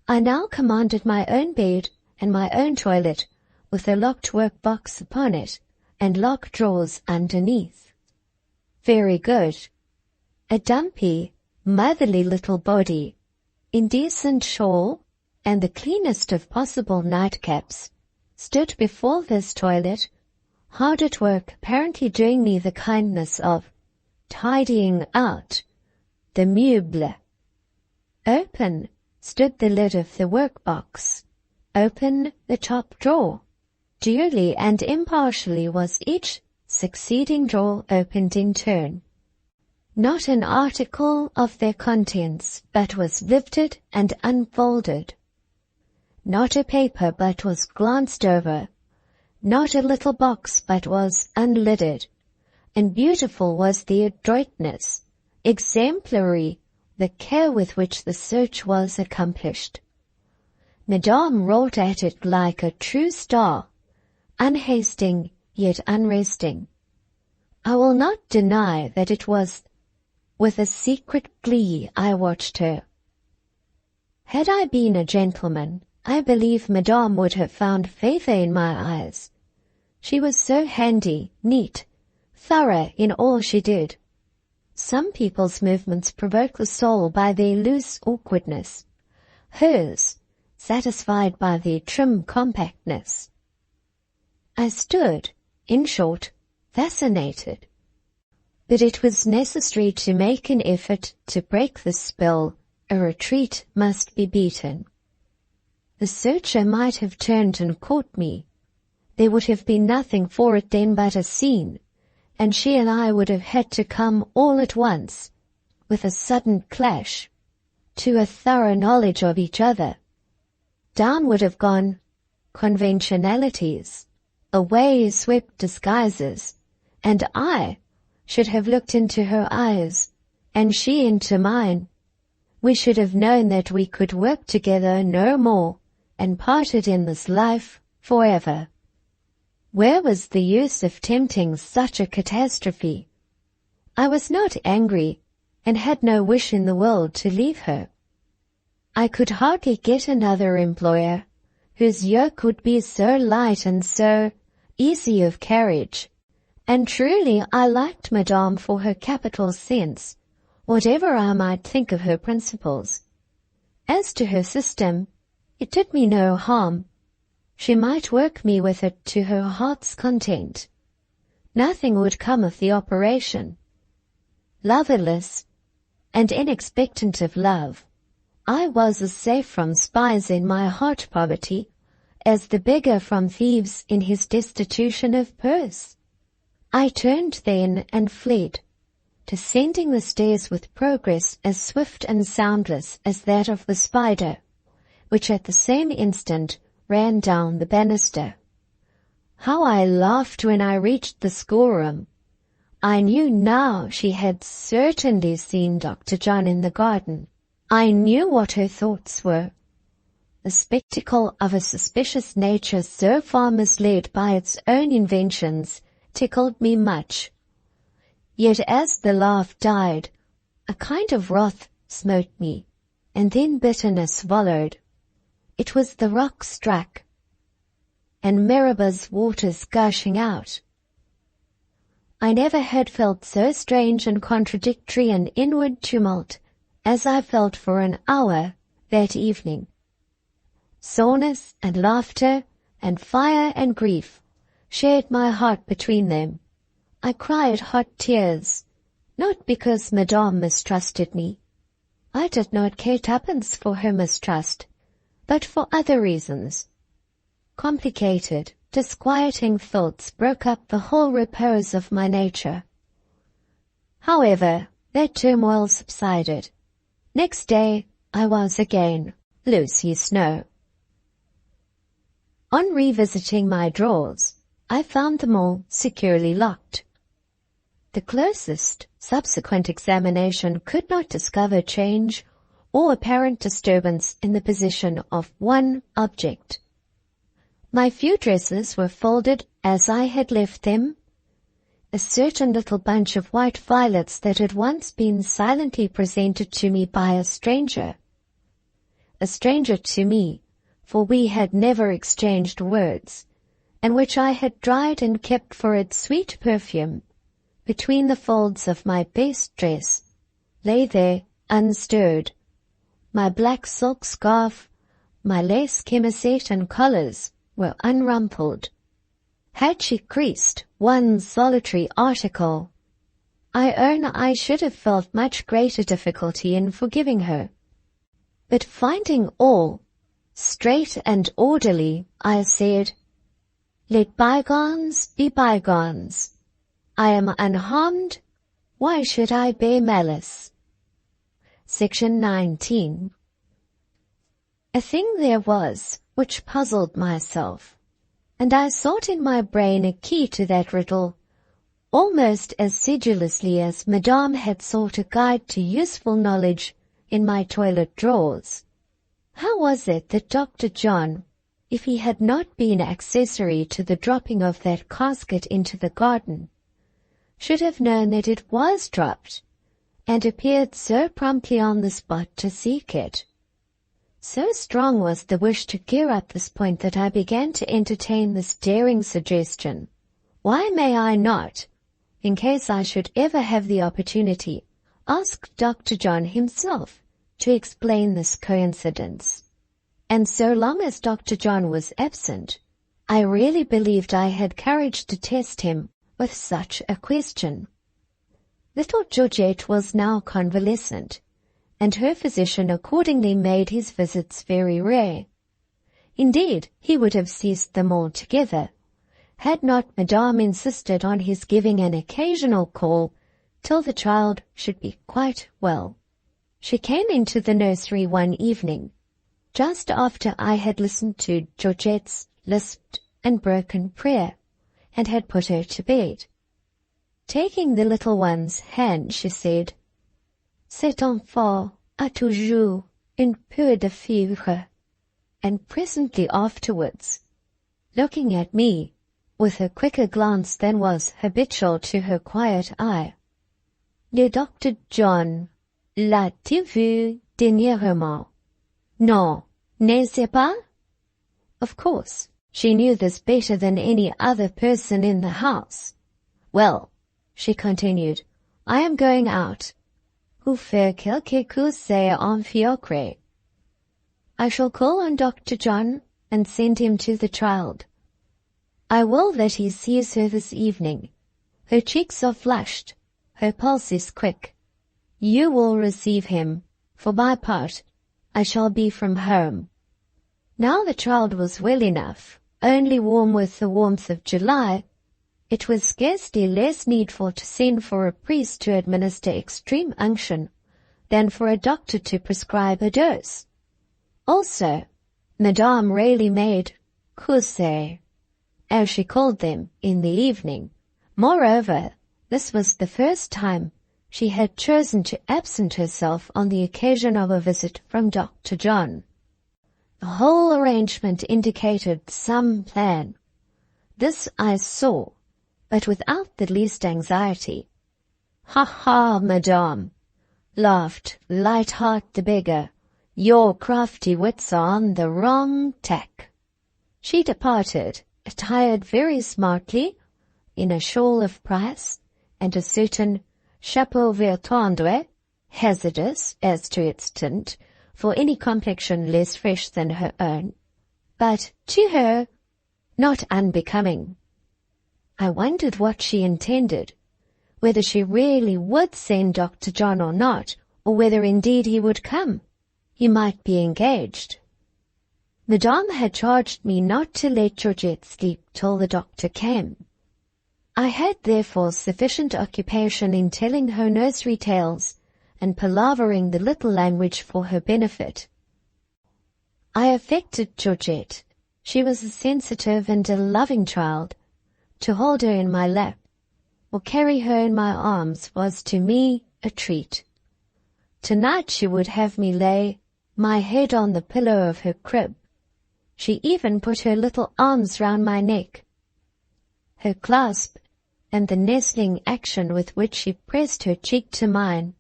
I now commanded my own bed and my own toilet, with a locked work-box upon it, and locked drawers underneath. Very good. A dumpy, motherly little body, in decent shawl, and the cleanest of possible nightcaps, stood before this toilet, hard at work, apparently doing me the kindness of tidying out the meuble. Open stood the lid of the work-box, open the top drawer. Duly and impartially was each succeeding drawer opened in turn. Not an article of their contents but was lifted and unfolded. Not a paper but was glanced over, not a little box but was unlidded, and beautiful was the adroitness, exemplary the care with which the search was accomplished. Madame wrought at it like a true star, unhasting yet unresting. I will not deny that it was with a secret glee I watched her. Had I been a gentleman, I believe Madame would have found favour in my eyes. She was so handy, neat, thorough in all she did. Some people's movements provoke the soul by their loose awkwardness. Hers, satisfied by their trim compactness. I stood, in short, fascinated. But it was necessary to make an effort to break the spell. A retreat must be beaten. The searcher might have turned and caught me. There would have been nothing for it then but a scene, and she and I would have had to come all at once, with a sudden clash, to a thorough knowledge of each other. Down would have gone conventionalities, away swept disguises, and I should have looked into her eyes, and she into mine. We should have known that we could work together no more, and parted in this life forever. Where was the use of tempting such a catastrophe? I was not angry, and had no wish in the world to leave her. I could hardly get another employer, whose yoke would be so light and so easy of carriage, and truly I liked Madame for her capital sense, whatever I might think of her principles. As to her system, it did me no harm. She might work me with it to her heart's content. Nothing would come of the operation. Loverless, and inexpectant of love, I was as safe from spies in my heart poverty as the beggar from thieves in his destitution of purse. I turned then and fled, descending the stairs with progress as swift and soundless as that of the spider, which at the same instant ran down the banister. How I laughed when I reached the schoolroom. I knew now she had certainly seen Dr. John in the garden. I knew what her thoughts were. The spectacle of a suspicious nature so far misled by its own inventions tickled me much. Yet as the laugh died, a kind of wrath smote me, and then bitterness followed. It was the rock struck, and Meriba's waters gushing out. I never had felt so strange and contradictory an inward tumult as I felt for an hour that evening. Soreness and laughter and fire and grief shared my heart between them. I cried hot tears, not because Madame mistrusted me. I did not care twopence for her mistrust, but for other reasons. Complicated, disquieting thoughts broke up the whole repose of my nature. However, that turmoil subsided. Next day, I was again Lucy Snowe. On revisiting my drawers, I found them all securely locked. The closest subsequent examination could not discover change or apparent disturbance in the position of one object. My few dresses were folded as I had left them. A certain little bunch of white violets that had once been silently presented to me by a stranger to me, for we had never exchanged words, and which I had dried and kept for its sweet perfume, between the folds of my best dress, lay there unstirred. My black silk scarf, my lace chemisette and collars were unrumpled. Had she creased one solitary article, I own I should have felt much greater difficulty in forgiving her. But finding all straight and orderly, I said, "Let bygones be bygones. I am unharmed. Why should I bear malice?" Section 19. A thing there was which puzzled myself, and I sought in my brain a key to that riddle almost as sedulously as Madame had sought a guide to useful knowledge in my toilet drawers. How was it that Dr. John, if he had not been accessory to the dropping of that casket into the garden, should have known that it was dropped, and appeared so promptly on the spot to seek it? So strong was the wish to gear up this point that I began to entertain this daring suggestion. Why may I not, in case I should ever have the opportunity, ask Dr. John himself to explain this coincidence? And so long as Dr. John was absent, I really believed I had courage to test him with such a question. Little Georgette was now convalescent, and her physician accordingly made his visits very rare. Indeed, he would have ceased them altogether, had not Madame insisted on his giving an occasional call till the child should be quite well. She came into the nursery one evening, just after I had listened to Georgette's lisped and broken prayer, and had put her to bed. Taking the little one's hand, she said, "Cet enfant a toujours un peu de fièvre," and presently afterwards, looking at me with a quicker glance than was habitual to her quiet eye, "Le Dr. John l'a-t-il vu dernièrement? Non, n'est-ce pas?" Of course, she knew this better than any other person in the house. "Well," she continued, "I am going out. Ou faire quelque chose en fiocre. I shall call on Dr. John and send him to the child. I will that he sees her this evening. Her cheeks are flushed, her pulse is quick. You will receive him. For my part, I shall be from home." Now the child was well enough, only warm with the warmth of July. It was scarcely less needful to send for a priest to administer extreme unction than for a doctor to prescribe a dose. Also, Madame rarely made couser, as she called them, in the evening. Moreover, this was the first time she had chosen to absent herself on the occasion of a visit from Dr. John. The whole arrangement indicated some plan. This I saw, but without the least anxiety. "Ha ha, madame," laughed Light-Heart the beggar, "your crafty wits are on the wrong tack." She departed, attired very smartly, in a shawl of price, and a certain chapeau vert tendre, hazardous as to its tint, for any complexion less fresh than her own, but to her not unbecoming. I wondered what she intended, whether she really would send Dr. John or not, or whether indeed he would come. He might be engaged. Madame had charged me not to let Georgette sleep till the doctor came. I had therefore sufficient occupation in telling her nursery tales and palavering the little language for her benefit. I affected Georgette. She was a sensitive and a loving child. To hold her in my lap or carry her in my arms was to me a treat. Tonight she would have me lay my head on the pillow of her crib. She even put her little arms round my neck. Her clasp and the nestling action with which she pressed her cheek to mine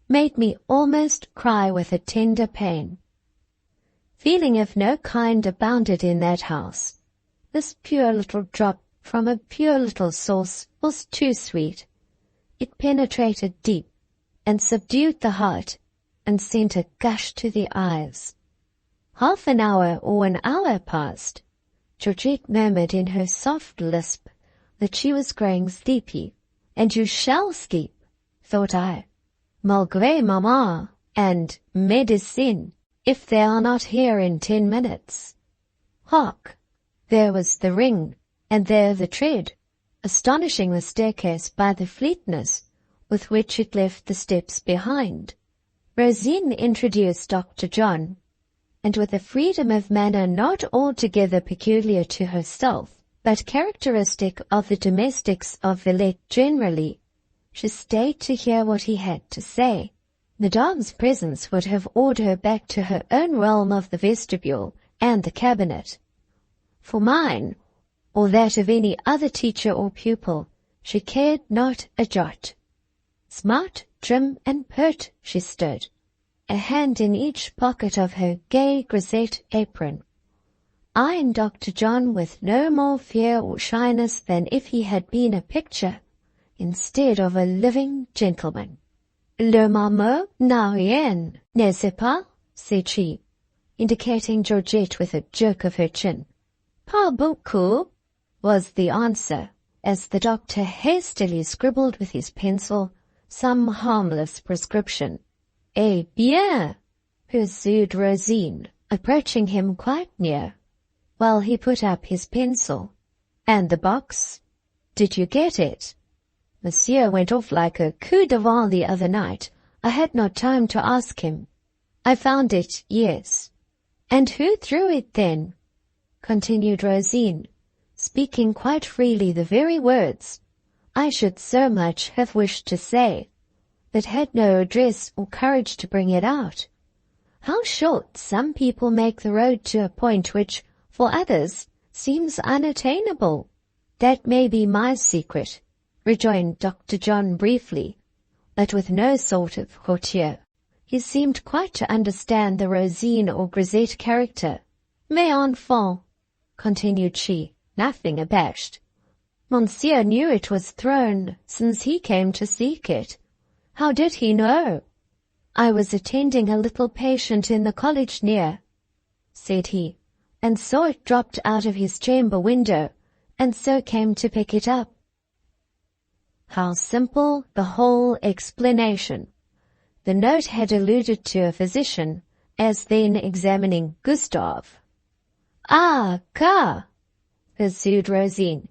made me almost cry with a tender pain. Feeling of no kind abounded in that house. This pure little drop from a pure little source was too sweet. It penetrated deep and subdued the heart and sent a gush to the eyes. Half an hour or an hour passed. Georgette murmured in her soft lisp that she was growing sleepy. "And you shall sleep," thought I, "malgré maman and médecine, if they are not here in 10 minutes. Hark! There was the ring, and there the tread, astonishing the staircase by the fleetness with which it left the steps behind. Rosine introduced Dr. John, and with a freedom of manner not altogether peculiar to herself, but characteristic of the domestics of Villette generally, she stayed to hear what he had to say. Madame's presence would have awed her back to her own realm of the vestibule and the cabinet. For mine, or that of any other teacher or pupil, she cared not a jot. Smart, trim, and pert she stood, a hand in each pocket of her gay grisette apron, eyeing Dr. John with no more fear or shyness than if he had been a picture instead of a living gentleman. "Le maman n'a rien, n'est-ce pas?" said she, indicating Georgette with a jerk of her chin. "Pas beaucoup," was the answer, as the doctor hastily scribbled with his pencil some harmless prescription. "Eh bien," pursued Rosine, approaching him quite near, while he put up his pencil. "And the box? Did you get it? Monsieur went off like a coup de vent the other night. I had not time to ask him." "I found it, yes." "And who threw it then?" continued Rosine, speaking quite freely the very words I should so much have wished to say, but had no address or courage to bring it out. How short some people make the road to a point which, for others, seems unattainable. "That may be my secret," rejoined Dr. John briefly, but with no sort of hauteur. He seemed quite to understand the Rosine or Grisette character. "Mais enfant," continued she, nothing abashed, "Monsieur knew it was thrown, since he came to seek it." "How did he know?" "I was attending a little patient in the college near," said he, "and saw it dropped out of his chamber window, and so came to pick it up." How simple the whole explanation! The note had alluded to a physician, as then examining Gustave. "Ah, car," pursued Rosine,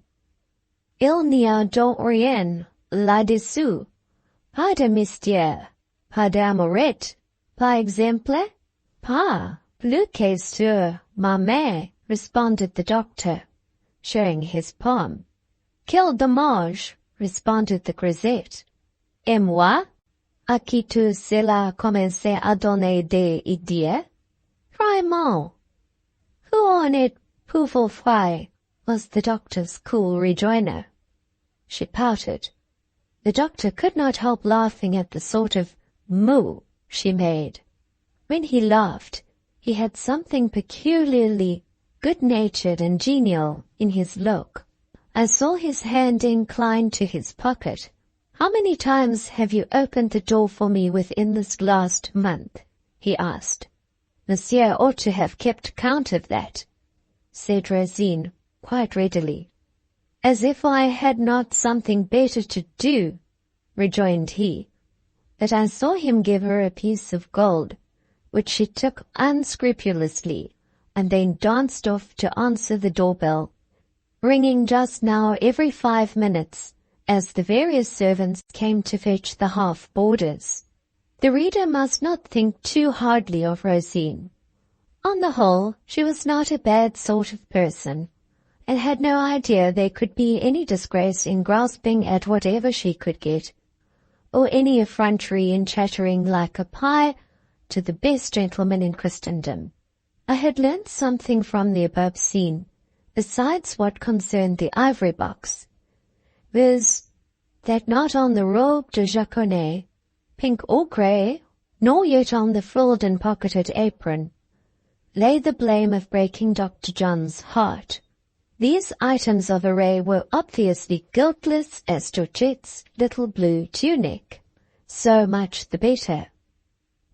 "il n'y a donc rien là-dessous. Pas de mystère, pas d'amourette, par exemple?" "Pas plus que sur ma mère," responded the doctor, showing his palm. Quel dommage, responded the grisette. Et moi? À qui tout cela commençait à donner des idées? Vraiment? Who on it pouvait fly? Was the doctor's cool rejoinder. She pouted. The doctor could not help laughing at the sort of moo she made. When he laughed, he had something peculiarly good-natured and genial in his look. I saw his hand inclined to his pocket. How many times have you opened the door for me within this last month? He asked. Monsieur ought to have kept count of that, said Rosine, quite readily. As if I had not something better to do, rejoined he. But I saw him give her a piece of gold, which she took unscrupulously, and then danced off to answer the doorbell, ringing just now every 5 minutes, as the various servants came to fetch the half-boarders. The reader must not think too hardly of Rosine. On the whole, she was not a bad sort of person, and had no idea there could be any disgrace in grasping at whatever she could get, or any effrontery in chattering like a pie to the best gentleman in Christendom. I had learnt something from the above scene, besides what concerned the ivory box, viz., that not on the robe de jaconet, pink or grey, nor yet on the frilled and pocketed apron, lay the blame of breaking Dr. John's heart. These items of array were obviously guiltless as Georgette's little blue tunic. So much the better.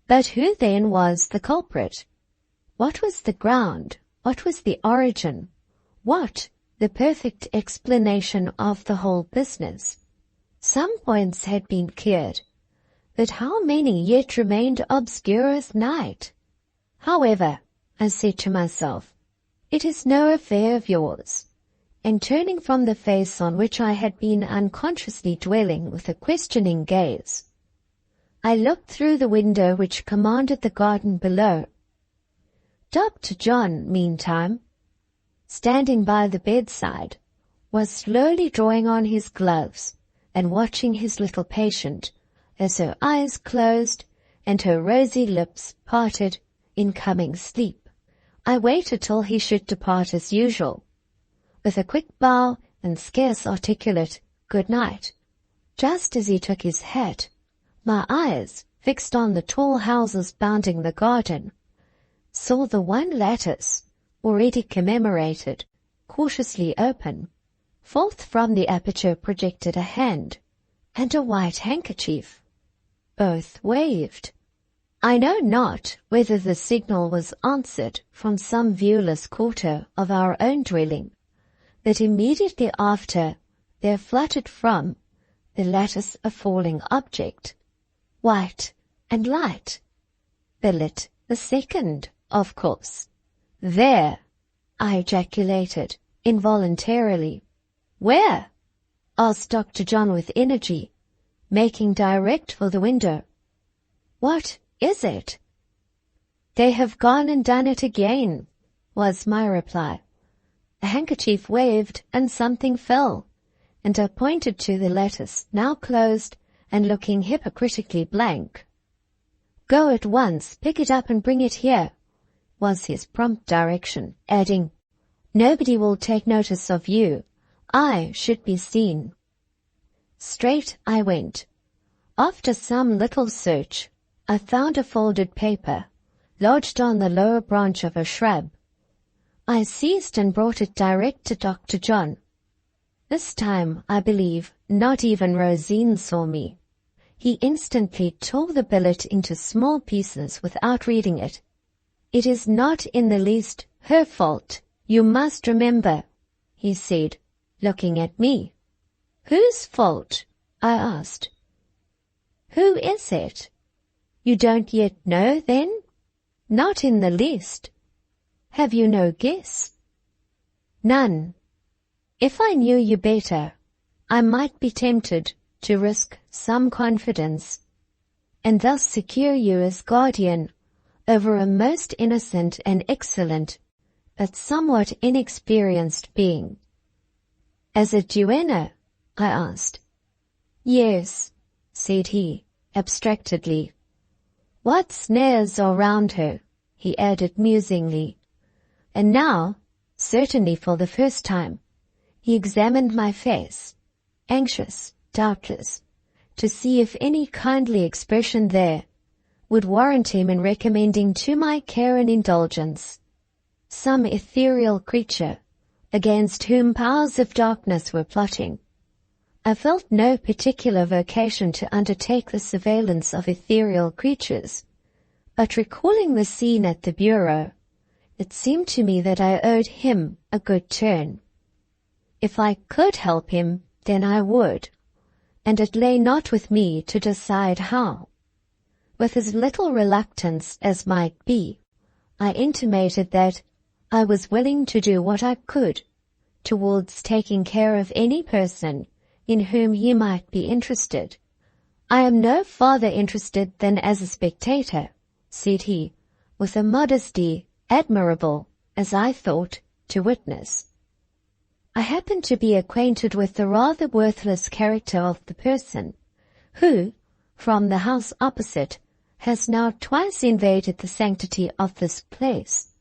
But who then was the culprit? What was the ground? What was the origin? What the perfect explanation of the whole business? Some points had been cleared, but how many yet remained obscure as night? However, I said to myself, it is no affair of yours. And turning from the face on which I had been unconsciously dwelling with a questioning gaze, I looked through the window which commanded the garden below. Dr. John, meantime, standing by the bedside, was slowly drawing on his gloves and watching his little patient as her eyes closed and her rosy lips parted in coming sleep. I waited till he should depart as usual, with a quick bow and scarce articulate good night. Just as he took his hat, my eyes, fixed on the tall houses bounding the garden, saw the one lattice, already commemorated, cautiously open. Forth from the aperture projected a hand, and a white handkerchief. Both waved. I know not whether the signal was answered from some viewless quarter of our own dwelling, but immediately after there fluttered from the lattice a falling object, white and light. Villette the second, of course. There, I ejaculated, involuntarily. Where? Asked Dr. John with energy, making direct for the window. What is it? They have gone and done it again, was my reply. A handkerchief waved and something fell, and I pointed to the lattice, now closed and looking hypocritically blank. Go at once, pick it up and bring it here, was his prompt direction, adding, nobody will take notice of you. I should be seen. Straight I went. After some little search, I found a folded paper, lodged on the lower branch of a shrub. I seized and brought it direct to Dr. John. This time, I believe, not even Rosine saw me. He instantly tore the billet into small pieces without reading it. It is not in the least her fault, you must remember, he said, looking at me. Whose fault? I asked. Who is it? You don't yet know, then? Not in the least. Have you no guess? None. If I knew you better, I might be tempted to risk some confidence, and thus secure you as guardian over a most innocent and excellent, but somewhat inexperienced being. As a duenna? I asked. Yes, said he, abstractedly. What snares are round her, he added musingly. And now, certainly for the first time, he examined my face, anxious, doubtless, to see if any kindly expression there would warrant him in recommending to my care and indulgence some ethereal creature against whom powers of darkness were plotting. I felt no particular vocation to undertake the surveillance of ethereal creatures, but recalling the scene at the bureau, it seemed to me that I owed him a good turn. If I could help him, then I would, and it lay not with me to decide how. With as little reluctance as might be, I intimated that I was willing to do what I could towards taking care of any person in whom he might be interested. I am no farther interested than as a spectator, said he, with a modesty admirable, as I thought, to witness. I happen to be acquainted with the rather worthless character of the person, who, from the house opposite, has now twice invaded the sanctity of this place.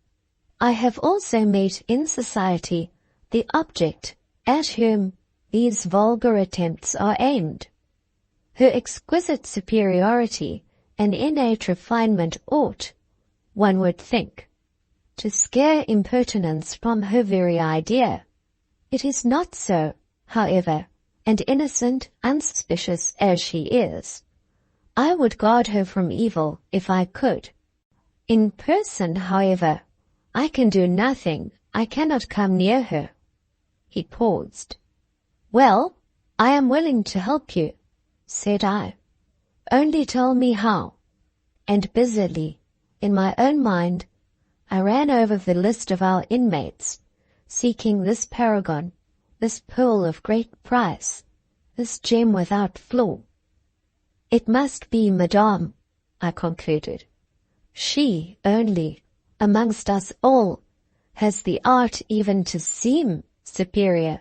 I have also met in society the object at whom these vulgar attempts are aimed. Her exquisite superiority and innate refinement ought, one would think, to scare impertinence from her very idea. It is not so, however, and innocent, unsuspicious as she is, I would guard her from evil if I could. In person, however, I can do nothing. I cannot come near her. He paused. Well, I am willing to help you, said I. Only tell me how. And busily, in my own mind, I ran over the list of our inmates, seeking this paragon, this pearl of great price, this gem without flaw. It must be Madame, I concluded. She only, amongst us all, has the art even to seem superior.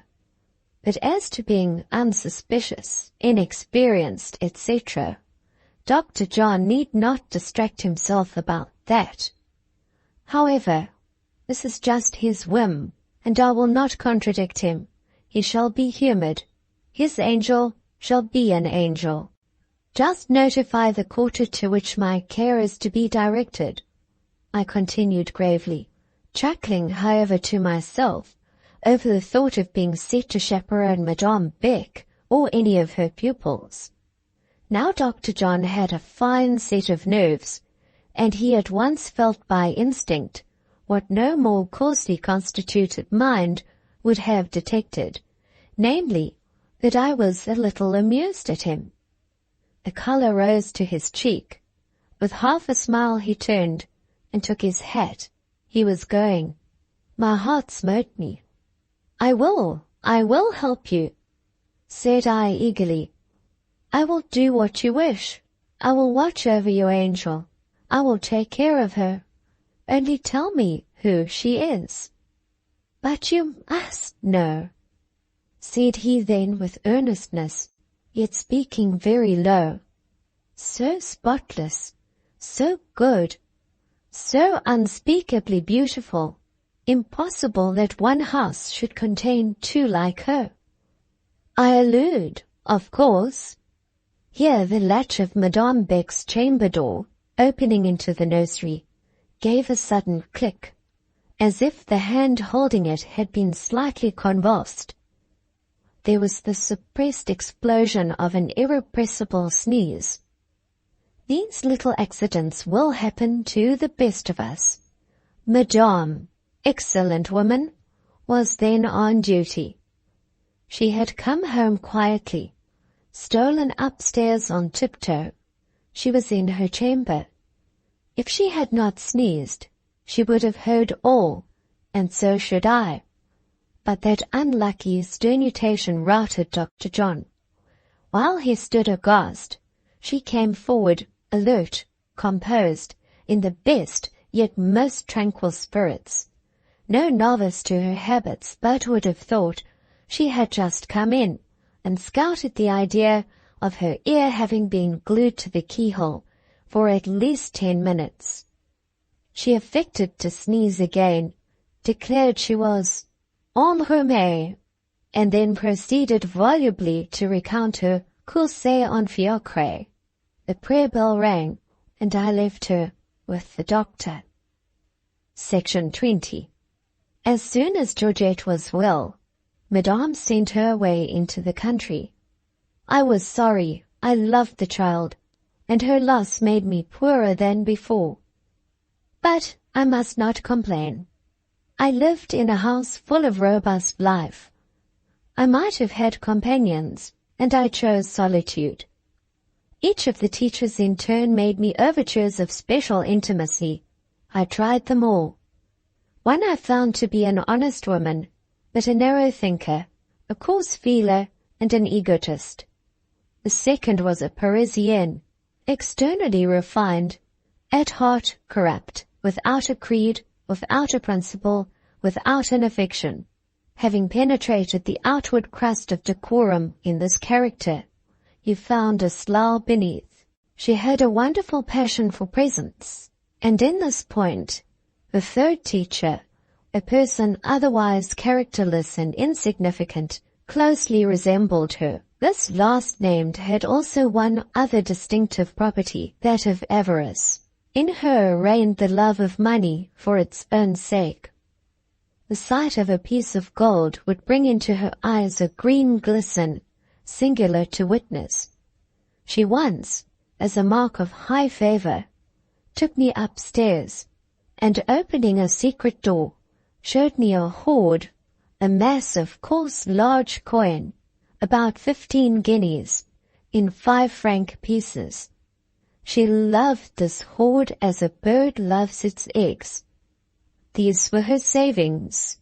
But as to being unsuspicious, inexperienced, etc., Dr. John need not distract himself about that. However, this is just his whim, and I will not contradict him. He shall be humoured. His angel shall be an angel. Just notify the quarter to which my care is to be directed, I continued gravely, chuckling, however, to myself over the thought of being set to chaperone Madame Beck or any of her pupils. Now Dr. John had a fine set of nerves, and he at once felt by instinct what no more coarsely constituted mind would have detected, namely, that I was a little amused at him. The colour rose to his cheek. With half a smile he turned and took his hat. He was going. My heart smote me. I will help you, said I eagerly. I will do what you wish. I will watch over your angel. I will take care of her. Only tell me who she is. But you must know, said he then with earnestness, yet speaking very low. So spotless, so good, so unspeakably beautiful, impossible that one house should contain two like her. I allude, of course. Here the latch of Madame Beck's chamber door, opening into the nursery, gave a sudden click, as if the hand holding it had been slightly convulsed. There was the suppressed explosion of an irrepressible sneeze. These little accidents will happen to the best of us. Madame, excellent woman, was then on duty. She had come home quietly, stolen upstairs on tiptoe. She was in her chamber. If she had not sneezed, she would have heard all, and so should I. But that unlucky sternutation routed Dr. John. While he stood aghast, she came forward, alert, composed, in the best yet most tranquil spirits. No novice to her habits but would have thought She had just come in and scouted the idea of her ear having been glued to the keyhole for at least 10 minutes. She affected to sneeze again, declared she was enrhumée, and then proceeded volubly to recount her course en fiacre. The prayer bell rang, and I left her with the doctor. Section 20. As soon as Georgette was well, Madame sent her away into the country. I was sorry. I loved the child, and her loss made me poorer than before. But I must not complain. I lived in a house full of robust life. I might have had companions, and I chose solitude. Each of the teachers in turn made me overtures of special intimacy. I tried them all. One I found to be an honest woman, but a narrow thinker, a coarse feeler, and an egotist. The second was a Parisienne, externally refined, at heart corrupt, without a creed, without a principle, without an affection. Having penetrated the outward crust of decorum in this character, you found a slough beneath. She had a wonderful passion for presents, and in this point, the third teacher, a person otherwise characterless and insignificant, closely resembled her. This last named had also one other distinctive property, that of avarice. In her reigned the love of money for its own sake. The sight of a piece of gold would bring into her eyes a green glisten, singular to witness. She once, as a mark of high favor, took me upstairs, and opening a secret door, showed me a hoard, a mass of coarse large coin, about 15 guineas, in 5-franc pieces. She loved this hoard as a bird loves its eggs. These were her savings.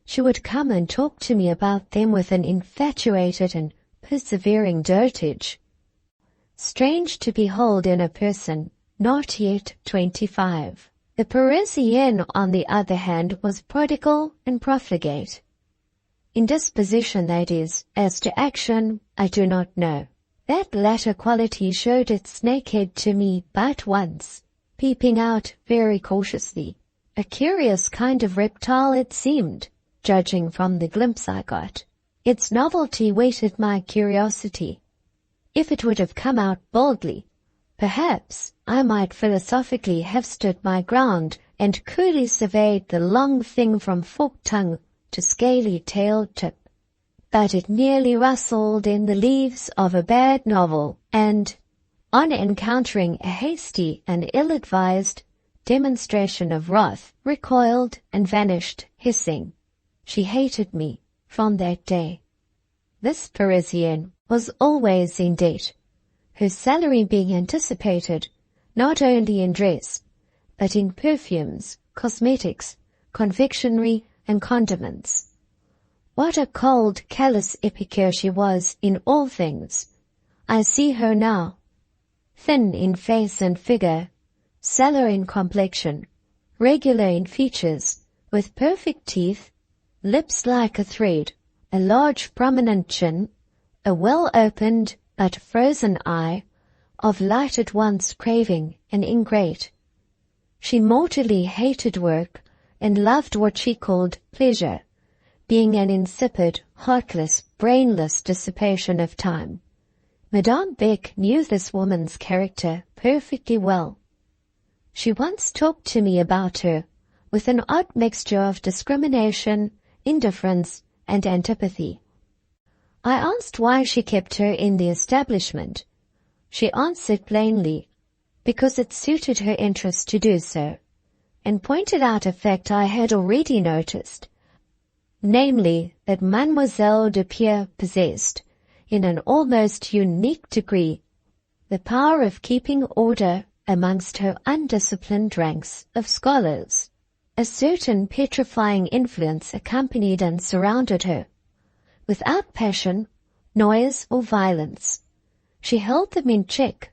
She would come and talk to me about them with an infatuated and persevering dotage. Strange to behold in a person not yet 25. The Parisienne, on the other hand, was prodigal and profligate. In disposition, that is, as to action, I do not know. That latter quality showed its snakehead to me but once, peeping out very cautiously. A curious kind of reptile it seemed, judging from the glimpse I got. Its novelty whetted my curiosity. If it would have come out boldly, perhaps I might philosophically have stood my ground and coolly surveyed the long thing from forked tongue to scaly-tailed tip. But it merely rustled in the leaves of a bad novel, and, on encountering a hasty and ill-advised demonstration of wrath, recoiled and vanished hissing. She hated me from that day. This Parisienne was always in debt, her salary being anticipated not only in dress, but in perfumes, cosmetics, confectionery, and condiments. What a cold, callous epicure she was in all things. I see her now, thin in face and figure, sallow in complexion, regular in features, with perfect teeth, lips like a thread, a large prominent chin, a well-opened but frozen eye, of light at once craving and ingrate. She mortally hated work and loved what she called pleasure, being an insipid, heartless, brainless dissipation of time. Madame Beck knew this woman's character perfectly well. She once talked to me about her with an odd mixture of discrimination, indifference, and antipathy. I asked why she kept her in the establishment. She answered plainly, because it suited her interest to do so, and pointed out a fact I had already noticed, namely that Mademoiselle de Pierre possessed, in an almost unique degree, the power of keeping order amongst her undisciplined ranks of scholars. A certain petrifying influence accompanied and surrounded her. Without passion, noise, or violence, she held them in check,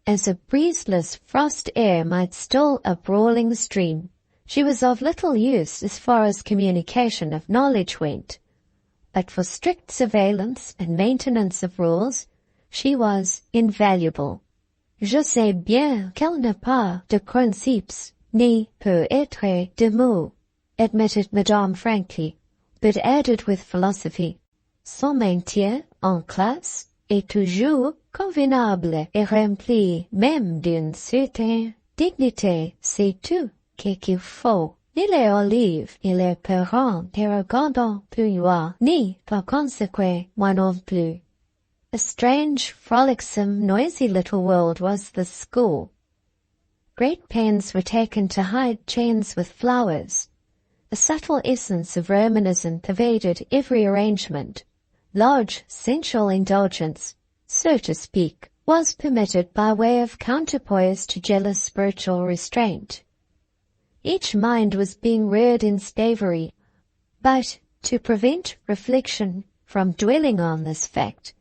as a breezeless frost air might still a brawling stream. She was of little use as far as communication of knowledge went. but for strict surveillance and maintenance of rules, she was invaluable. Je sais bien qu'elle n'a pas de principes, ni peut être de mots, admitted Madame frankly, but added with philosophy, son maintien en classe est toujours convenable et rempli même d'une certaine dignité, c'est tout qu'il faut. Ni les olives ni les parents ne regardant plus loin, ni par conséquent moi non plus. A strange, frolicsome, noisy little world was the school. Great pains were taken to hide chains with flowers. A subtle essence of Romanism pervaded every arrangement. Large sensual indulgence, so to speak, was permitted by way of counterpoise to jealous spiritual restraint. Each mind was being reared in slavery, but to prevent reflection from dwelling on this fact,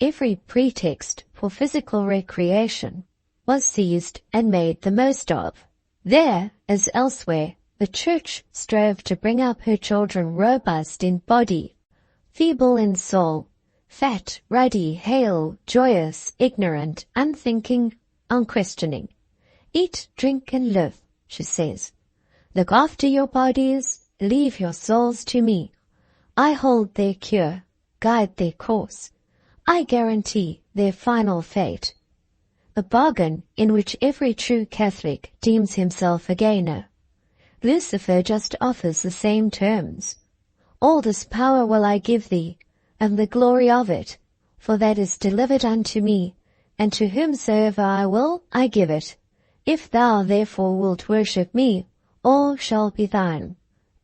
every pretext for physical recreation was seized and made the most of. There, as elsewhere, the Church strove to bring up her children robust in body, feeble in soul, fat, ruddy, hale, joyous, ignorant, unthinking, unquestioning. Eat, drink, and live, she says. Look after your bodies, leave your souls to me. I hold their cure, guide their course. I guarantee their final fate. A bargain in which every true Catholic deems himself a gainer. Lucifer just offers the same terms. All this power will I give thee, and the glory of it, for that is delivered unto me, and to whomsoever I will I give it. If thou therefore wilt worship me, all shall be thine.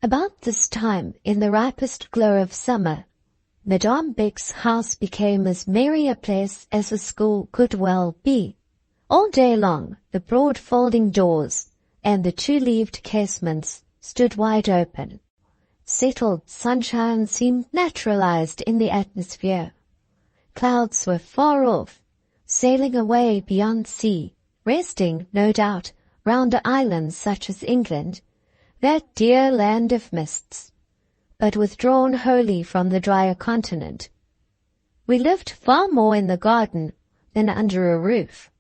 About this time, in the ripest glow of summer, Madame Beck's house became as merry a place as a school could well be. All day long, the broad folding doors and the two-leaved casements stood wide open. Settled sunshine seemed naturalized in the atmosphere. Clouds were far off, sailing away beyond sea, resting, no doubt, round islands such as England, that dear land of mists, but withdrawn wholly from the drier continent. We lived far more in the garden than under a roof.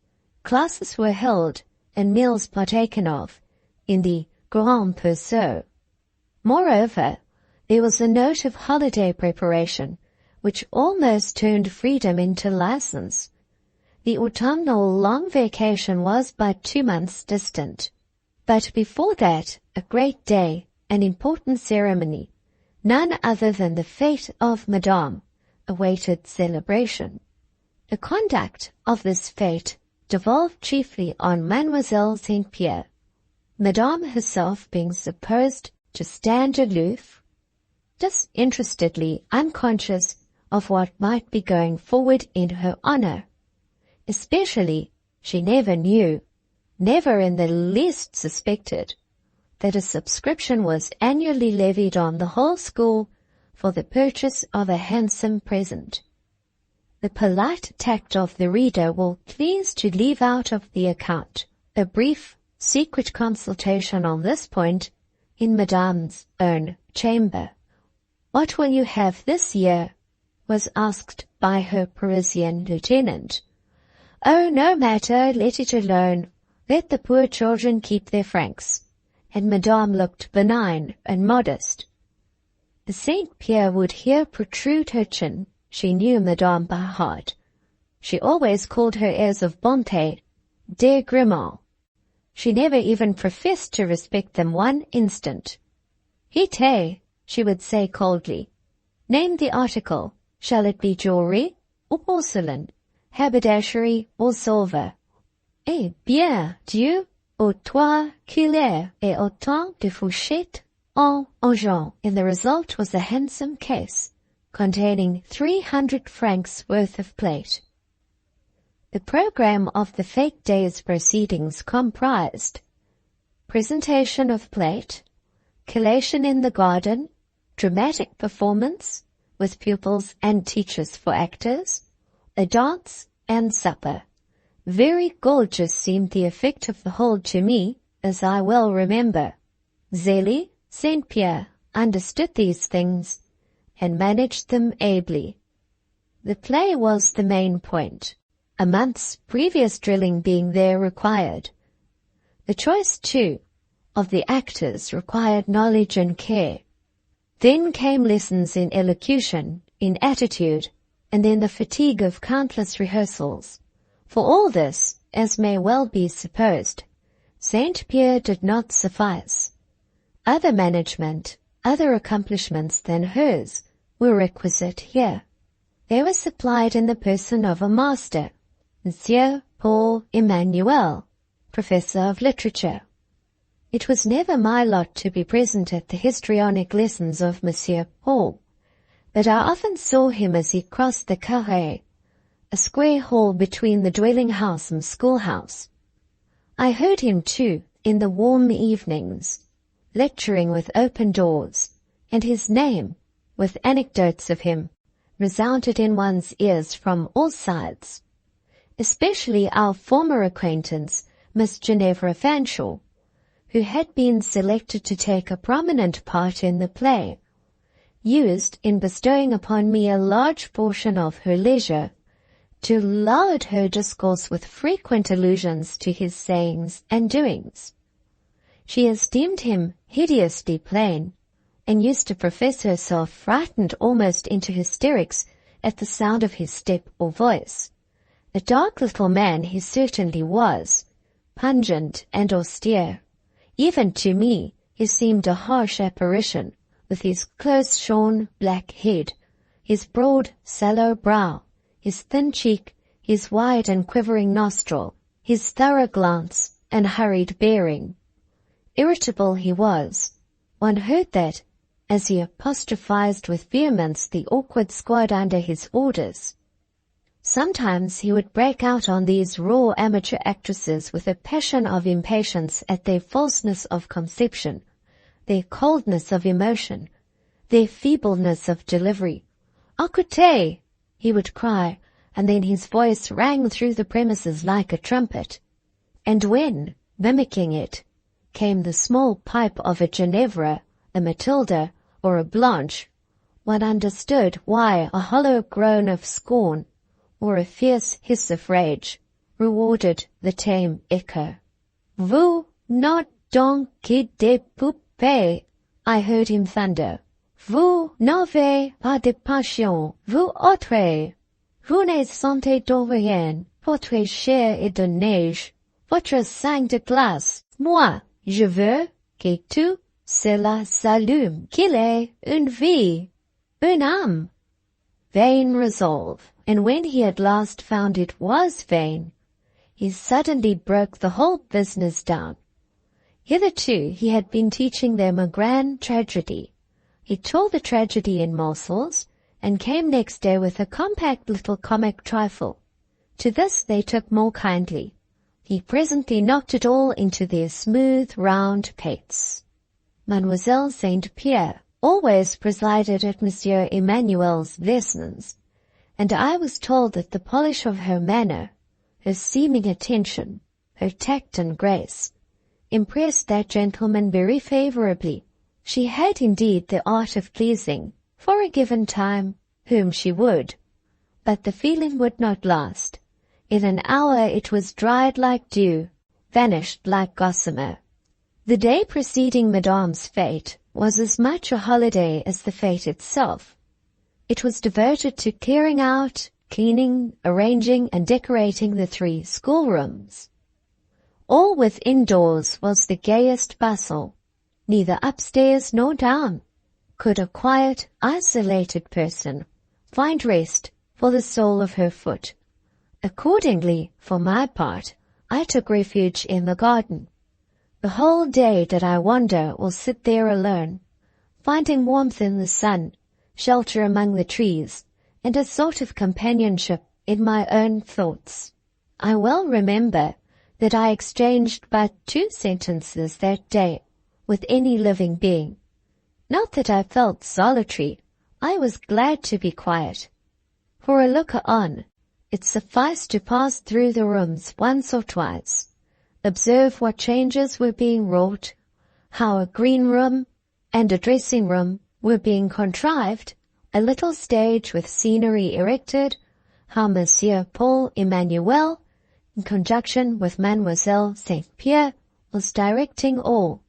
Classes were held and meals partaken of in the grand perceau. Moreover, there was a note of holiday preparation which almost turned freedom into license. The autumnal long vacation was but 2 months distant. But before that, a great day, an important ceremony, none other than the fete of Madame, awaited celebration. The conduct of this fete devolved chiefly on Mademoiselle St. Pierre, Madame herself being supposed to stand aloof, disinterestedly unconscious of what might be going forward in her honor. Especially, she never knew, never in the least suspected, that a subscription was annually levied on the whole school for the purchase of a handsome present. The polite tact of the reader will please to leave out of the account a brief, secret consultation on this point in Madame's own chamber. "What will you have this year?" was asked by her Parisian lieutenant. "Oh, no matter, let it alone. Let the poor children keep their francs." And Madame looked benign and modest. The St. Pierre would here protrude her chin. She knew Madame by heart. She always called her airs of bonté des Grimauds. She never even professed to respect them one instant. "Hité," she would say coldly. "Name the article. Shall it be jewelry or porcelain, haberdashery or silver?" "Eh bien, Dieu, aux trois couleurs et autant de fourchettes en argent." And the result was a handsome case, containing 300 francs worth of plate. The program of the fête day's proceedings comprised presentation of plate, collation in the garden, dramatic performance, with pupils and teachers for actors, a dance, and supper. Very gorgeous seemed the effect of the whole to me, as I well remember. Zélie, St. Pierre, understood these things, and managed them ably. The play was the main point, a month's previous drilling being there required. The choice, too, of the actors required knowledge and care. Then came lessons in elocution, in attitude, and then the fatigue of countless rehearsals. For all this, as may well be supposed, St. Pierre did not suffice. Other management, other accomplishments than hers were requisite here. They were supplied in the person of a master, Monsieur Paul Emmanuel, Professor of Literature. It was never my lot to be present at the histrionic lessons of Monsieur Paul, but I often saw him as he crossed the carré, a square hall between the dwelling house and schoolhouse. I heard him, too, in the warm evenings, lecturing with open doors, and his name, with anecdotes of him, resounded in one's ears from all sides. Especially our former acquaintance, Miss Ginevra Fanshawe, who had been selected to take a prominent part in the play, used, in bestowing upon me a large portion of her leisure, to load her discourse with frequent allusions to his sayings and doings. She esteemed him hideously plain, and used to profess herself frightened almost into hysterics at the sound of his step or voice. A dark little man he certainly was, pungent and austere. Even to me he seemed a harsh apparition, with his close-shorn black head, his broad, sallow brow, his thin cheek, his wide and quivering nostril, his thorough glance and hurried bearing. Irritable he was. One heard that, as he apostrophized with vehemence the awkward squad under his orders. Sometimes he would break out on these raw amateur actresses with a passion of impatience at their falseness of conception, their coldness of emotion, their feebleness of delivery. "Écoutez!" he would cry, and then his voice rang through the premises like a trumpet. And when, mimicking it, came the small pipe of a Ginevra, a Matilda, or a Blanche, one understood why a hollow groan of scorn, or a fierce hiss of rage, rewarded the tame echo. "Vous n'êtes donc que des poupées," I heard him thunder. "Vous n'avez pas de passion, vous autres. Vous ne sentez de rien, votre chair est de neige, votre sang de glace. Moi, je veux que tout cela s'allume, qu'il ait une vie, une âme." Vain resolve, and when he at last found it was vain, he suddenly broke the whole business down. Hitherto he had been teaching them a grand tragedy. He told the tragedy in morsels, and came next day with a compact little comic trifle. To this they took more kindly. He presently knocked it all into their smooth, round pates. Mademoiselle St. Pierre always presided at Monsieur Emmanuel's lessons, and I was told that the polish of her manner, her seeming attention, her tact and grace, impressed that gentleman very favorably. She had indeed the art of pleasing, for a given time, whom she would, but the feeling would not last. In an hour it was dried like dew, vanished like gossamer. The day preceding Madame's fete was as much a holiday as the fete itself. It was devoted to clearing out, cleaning, arranging, and decorating the 3 schoolrooms. All within doors was the gayest bustle. Neither upstairs nor down could a quiet, isolated person find rest for the sole of her foot. Accordingly, for my part, I took refuge in the garden. The whole day did I wander or sit there alone, finding warmth in the sun, shelter among the trees, and a sort of companionship in my own thoughts. I well remember that I exchanged but 2 sentences that day with any living being. Not that I felt solitary, I was glad to be quiet. For a looker-on, it sufficed to pass through the rooms once or twice, observe what changes were being wrought, how a green room and a dressing room were being contrived, a little stage with scenery erected, how Monsieur Paul Emmanuel, in conjunction with Mademoiselle St. Pierre, was directing all,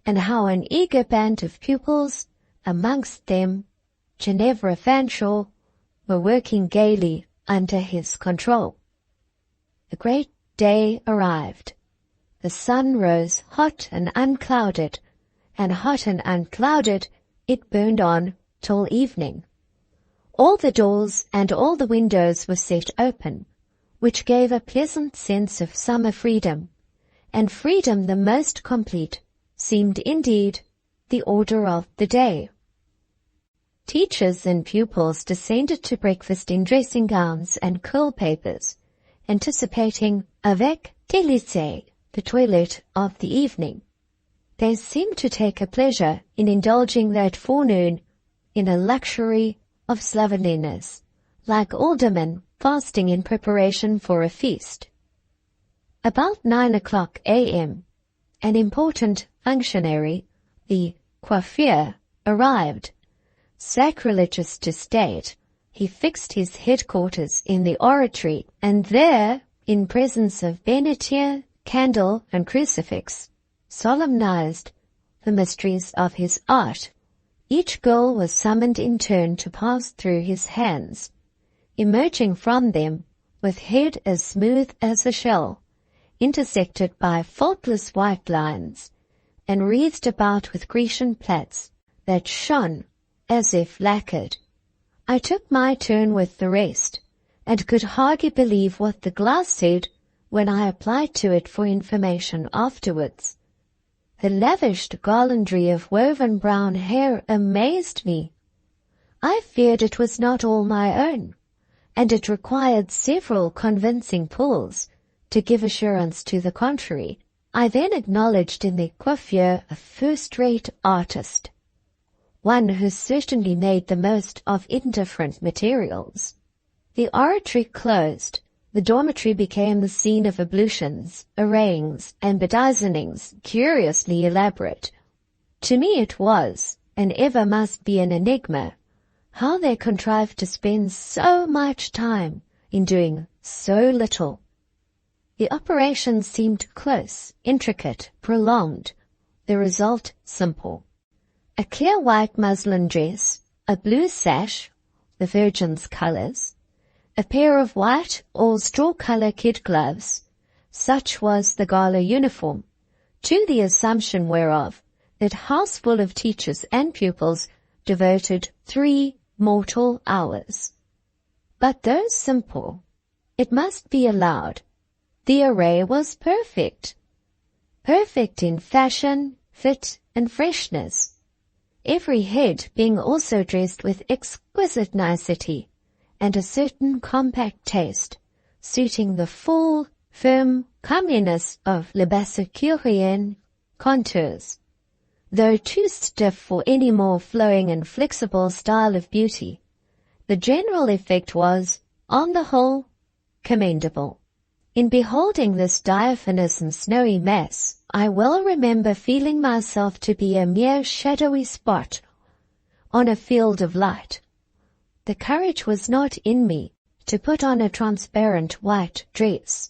and how an eager band of pupils, amongst them Ginevra Fanshawe, were working gaily under his control. The great day arrived. The sun rose hot and unclouded, and hot and unclouded it burned on till evening. All the doors and all the windows were set open, which gave a pleasant sense of summer freedom, and freedom the most complete seemed indeed the order of the day. Teachers and pupils descended to breakfast in dressing gowns and curl papers, anticipating avec délice the toilet of the evening. They seemed to take a pleasure in indulging that forenoon in a luxury of slovenliness, like aldermen fasting in preparation for a feast. About 9 a.m., an important functionary, the coiffeur, arrived. Sacrilegious to state, he fixed his headquarters in the oratory, and there, in presence of benetier, candle, and crucifix, solemnized the mysteries of his art. Each girl was summoned in turn to pass through his hands, emerging from them with head as smooth as a shell, intersected by faultless white lines, and wreathed about with Grecian plaits that shone as if lacquered. I took my turn with the rest, and could hardly believe what the glass said when I applied to it for information afterwards. The lavished garlandry of woven brown hair amazed me. I feared it was not all my own, and it required several convincing pulls to give assurance to the contrary. I then acknowledged in the coiffeur a first-rate artist, one who certainly made the most of indifferent materials. The oratory closed. The dormitory became the scene of ablutions, arrayings, and bedizenings curiously elaborate. To me it was, and ever must be, an enigma, how they contrived to spend so much time in doing so little. The operation seemed close, intricate, prolonged, the result simple. A clear white muslin dress, a blue sash, the Virgin's colours, a pair of white or straw-colour kid gloves, such was the gala uniform, to the assumption whereof that houseful of teachers and pupils devoted 3 mortal hours. But though simple, it must be allowed, the array was perfect. Perfect in fashion, fit, and freshness, every head being also dressed with exquisite nicety, and a certain compact taste, suiting the full, firm comeliness of Labassecurean contours, though too stiff for any more flowing and flexible style of beauty. The general effect was, on the whole, commendable. In beholding this diaphanous and snowy mass, I well remember feeling myself to be a mere shadowy spot on a field of light. The courage was not in me to put on a transparent white dress.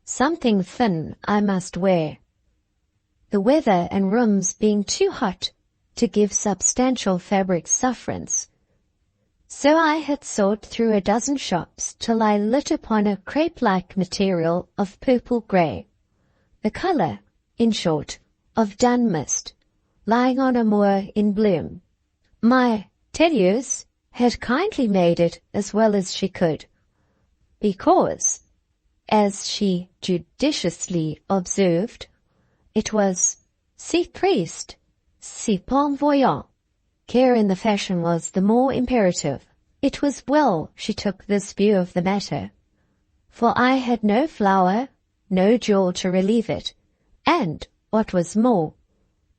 Something thin I must wear, the weather and rooms being too hot to give substantial fabric sufferance. So I had sought through a dozen shops till I lit upon a crepe-like material of purple-grey, the colour, in short, of dun mist, lying on a moor in bloom. My Tedious had kindly made it as well as she could, because, as she judiciously observed, it was si triste, si bon voyant. Care in the fashion was the more imperative. It was well she took this view of the matter, for I had no flower, no jewel to relieve it, and, what was more,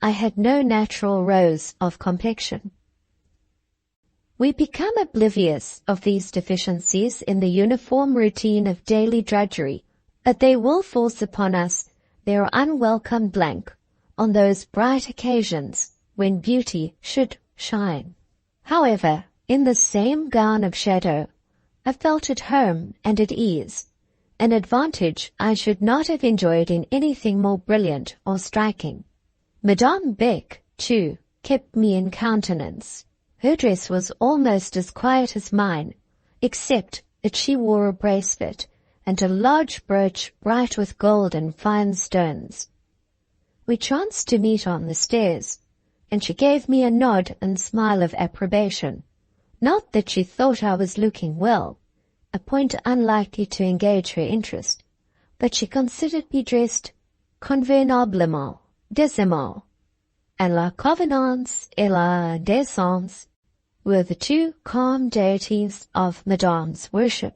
I had no natural rose of complexion. We become oblivious of these deficiencies in the uniform routine of daily drudgery, but they will force upon us their unwelcome blank on those bright occasions when beauty should shine. However, In the same gown of shadow, I felt at home and at ease, an advantage I should not have enjoyed in anything more brilliant or striking. Madame Beck, too, kept me in countenance. Her dress was almost as quiet as mine, except that she wore a bracelet and a large brooch bright with gold and fine stones. We chanced to meet on the stairs, and she gave me a nod and smile of approbation. Not that she thought I was looking well, a point unlikely to engage her interest, but she considered me dressed convenablement, décemment, and la convenance et la décence were the two calm deities of Madame's worship.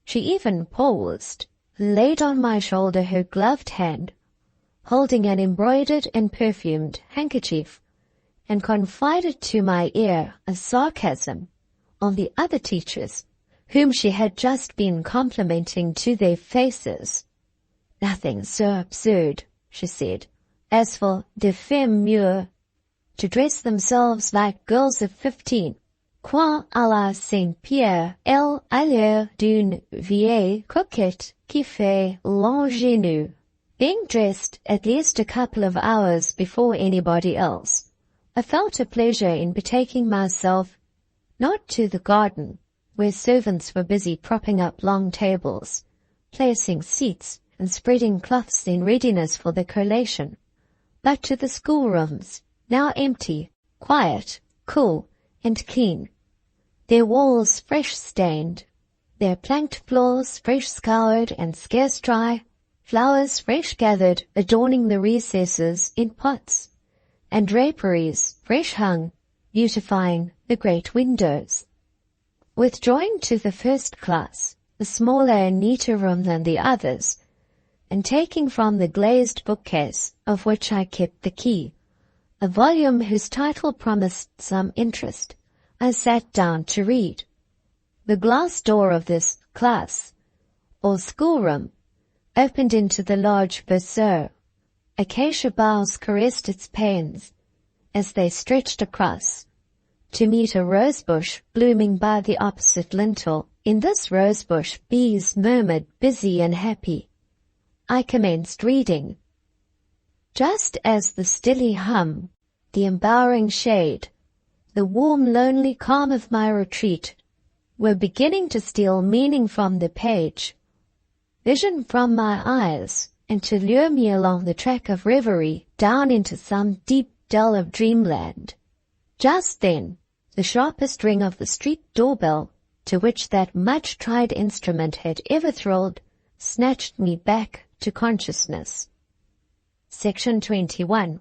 She even paused, laid on my shoulder her gloved hand, holding an embroidered and perfumed handkerchief, and confided to my ear a sarcasm on the other teachers, whom she had just been complimenting to their faces. Nothing so absurd, she said, as for des femmes mûres to dress themselves like girls of 15, quand à la Saint-Pierre elle a l'air d'une vieille coquette qui fait l'ingénue. Being dressed at least a couple of hours before anybody else, I felt a pleasure in betaking myself not to the garden, where servants were busy propping up long tables, placing seats and spreading cloths in readiness for the collation, but to the schoolrooms, now empty, quiet, cool, and clean, their walls fresh stained, their planked floors fresh scoured and scarce dry, flowers fresh gathered adorning the recesses in pots, and draperies fresh hung, beautifying the great windows. Withdrawing to the first class, a smaller and neater room than the others, and taking from the glazed bookcase, of which I kept the key, a volume whose title promised some interest, I sat down to read. The glass door of this class, or schoolroom, opened into the large berceau. Acacia boughs caressed its panes as they stretched across, to meet a rosebush blooming by the opposite lintel. In this rosebush bees murmured, busy and happy. I commenced reading. Just as the stilly hum, the embowering shade, the warm lonely calm of my retreat were beginning to steal meaning from the page, vision from my eyes, and to lure me along the track of reverie down into some deep dell of dreamland. Just then, the sharpest ring of the street doorbell, to which that much-tried instrument had ever thrilled, snatched me back to consciousness. Section 21.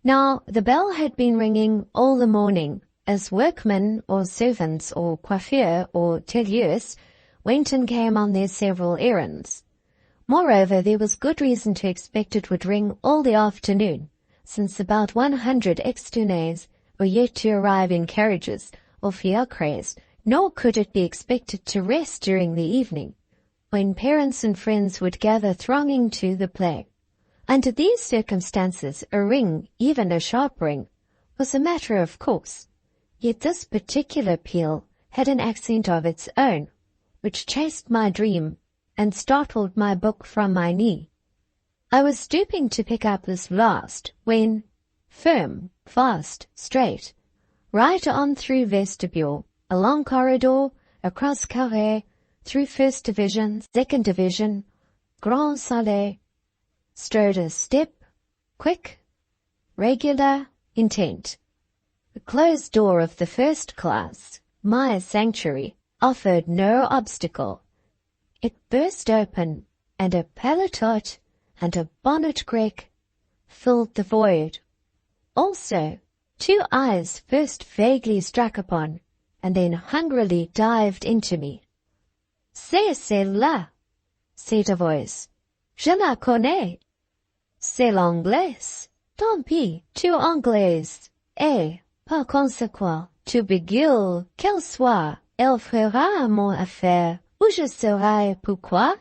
Now, the bell had been ringing all the morning, as workmen or servants or coiffeurs or tailleurs went and came on their several errands. Moreover, there was good reason to expect it would ring all the afternoon, since about 100 extournees were yet to arrive in carriages or fiacres, nor could it be expected to rest during the evening, when parents and friends would gather thronging to the play. Under these circumstances, a ring, even a sharp ring, was a matter of course. Yet this particular peal had an accent of its own, which chased my dream and startled my book from my knee. I was stooping to pick up this last, when, firm, fast, straight, right on through vestibule, along corridor, across carré, through first division, second division, grand salle, strode a step, quick, regular, intent. The closed door of the first class, my sanctuary, offered no obstacle. It burst open, and a paletot and a bonnet grec filled the void. Also, two eyes first vaguely struck upon, and then hungrily dived into me. C'est celle-là, said a voice. Je la connais. C'est l'anglaise. Tant pis, tu anglaise. Et, par conséquent, tu beguile, qu'elle soit, elle fera mon affaire, ou je saurai pourquoi.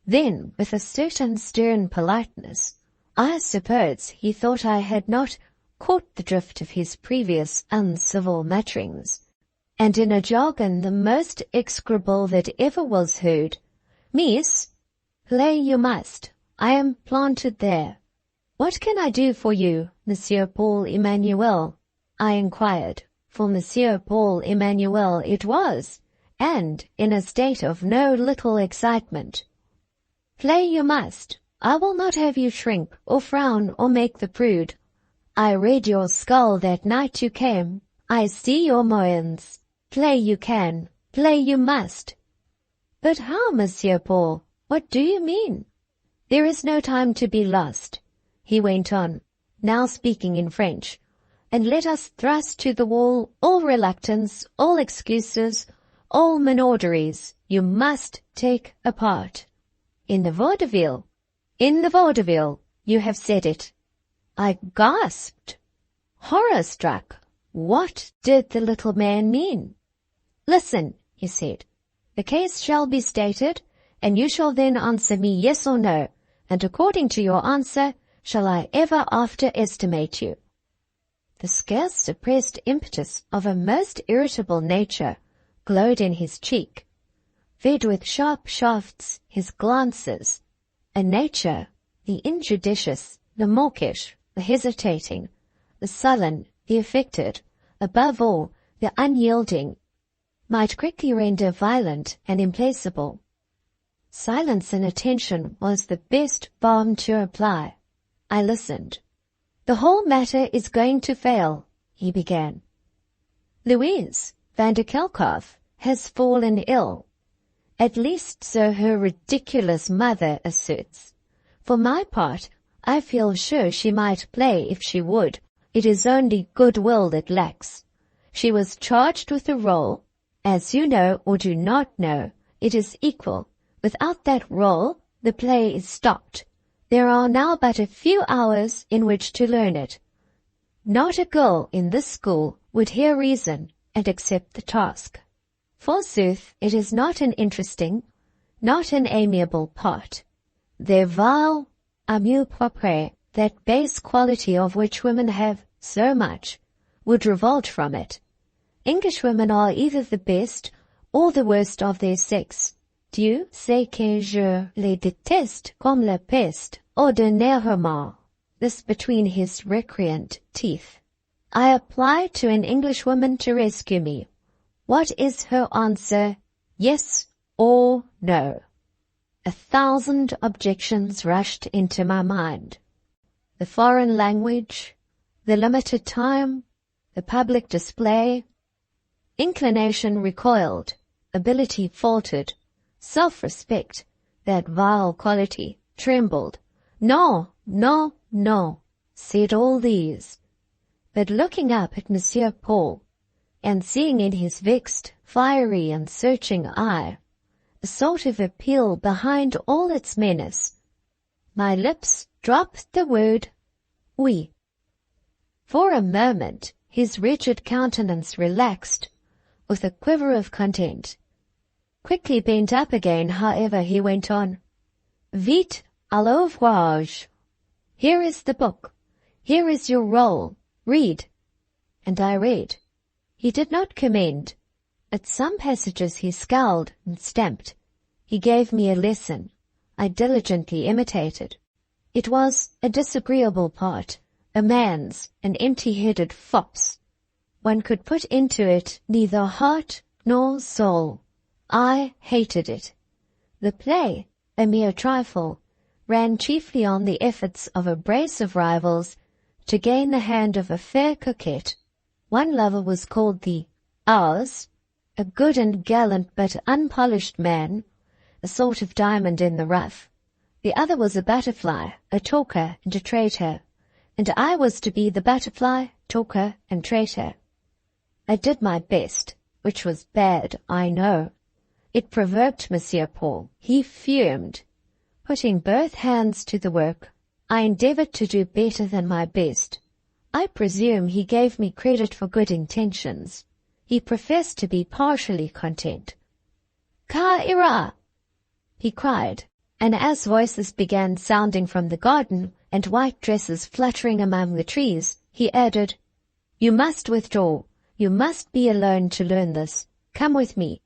Then, with a certain stern politeness, I suppose he thought I had not caught the drift of his previous uncivil mutterings, and in a jargon the most execrable that ever was heard, "Miss, play you must. I am planted there." "What can I do for you, Monsieur Paul Emmanuel?" I inquired, for Monsieur Paul Emmanuel it was, and in a state of no little excitement. "Play you must. I will not have you shrink, or frown, or make the prude. I read your skull that night you came. I see your moyens. Play you can. Play you must." "But how, Monsieur Paul? What do you mean?" "There is no time to be lost," he went on, now speaking in French, "and let us thrust to the wall all reluctance, all excuses, all menageries. You must take a part. In the vaudeville. In the vaudeville. You have said it." I gasped, horror-struck. What did the little man mean? "Listen," he said. "The case shall be stated, and you shall then answer me yes or no, and according to your answer shall I ever after estimate you." The scarce suppressed impetus of a most irritable nature glowed in his cheek, fed with sharp shafts his glances, a nature, the injudicious, the mawkish, the hesitating, the sullen, the affected, above all, the unyielding, might quickly render violent and implacable. Silence and attention was the best balm to apply. I listened. "The whole matter is going to fail," he began. "Louise van der Kelkhoff has fallen ill. At least so her ridiculous mother asserts. For my part, I feel sure she might play if she would. It is only goodwill that lacks. She was charged with a role. As you know or do not know, it is equal. Without that role, the play is stopped. There are now but a few hours in which to learn it. Not a girl in this school would hear reason and accept the task. Forsooth, it is not an interesting, not an amiable part. Their vile amour propre, that base quality of which women have so much, would revolt from it. Englishwomen are either the best or the worst of their sex. Dieu sait que je les déteste comme la peste, ordinairement. This between his recreant teeth. I apply to an Englishwoman to rescue me. What is her answer? Yes or no? 1,000 objections rushed into my mind. The foreign language, the limited time, the public display. Inclination recoiled, ability faltered, self-respect, that vile quality, trembled. No, no, no, said all these. But looking up at Monsieur Paul, and seeing in his vexed, fiery and searching eye a sort of appeal behind all its menace, my lips dropped the word oui. For a moment his rigid countenance relaxed with a quiver of content. Quickly bent up again, however, he went on. Vite à l'ouvrage. Here is the book. Here is your roll. Read. And I read. He did not commend. At some passages he scowled and stamped. He gave me a lesson. I diligently imitated. It was a disagreeable part, a man's, an empty-headed fops. One could put into it neither heart nor soul. I hated it. The play, a mere trifle, ran chiefly on the efforts of a brace of rivals to gain the hand of a fair coquette. One lover was called the ours, a good and gallant but unpolished man, a sort of diamond in the rough. The other was a butterfly, a talker and a traitor, and I was to be the butterfly, talker, and traitor. I did my best, which was bad, I know. It provoked Monsieur Paul. He fumed. Putting both hands to the work, I endeavored to do better than my best. I presume he gave me credit for good intentions. He professed to be partially content. "Ka ira!" he cried, and as voices began sounding from the garden and white dresses fluttering among the trees, he added, "You must withdraw. You must be alone to learn this. Come with me."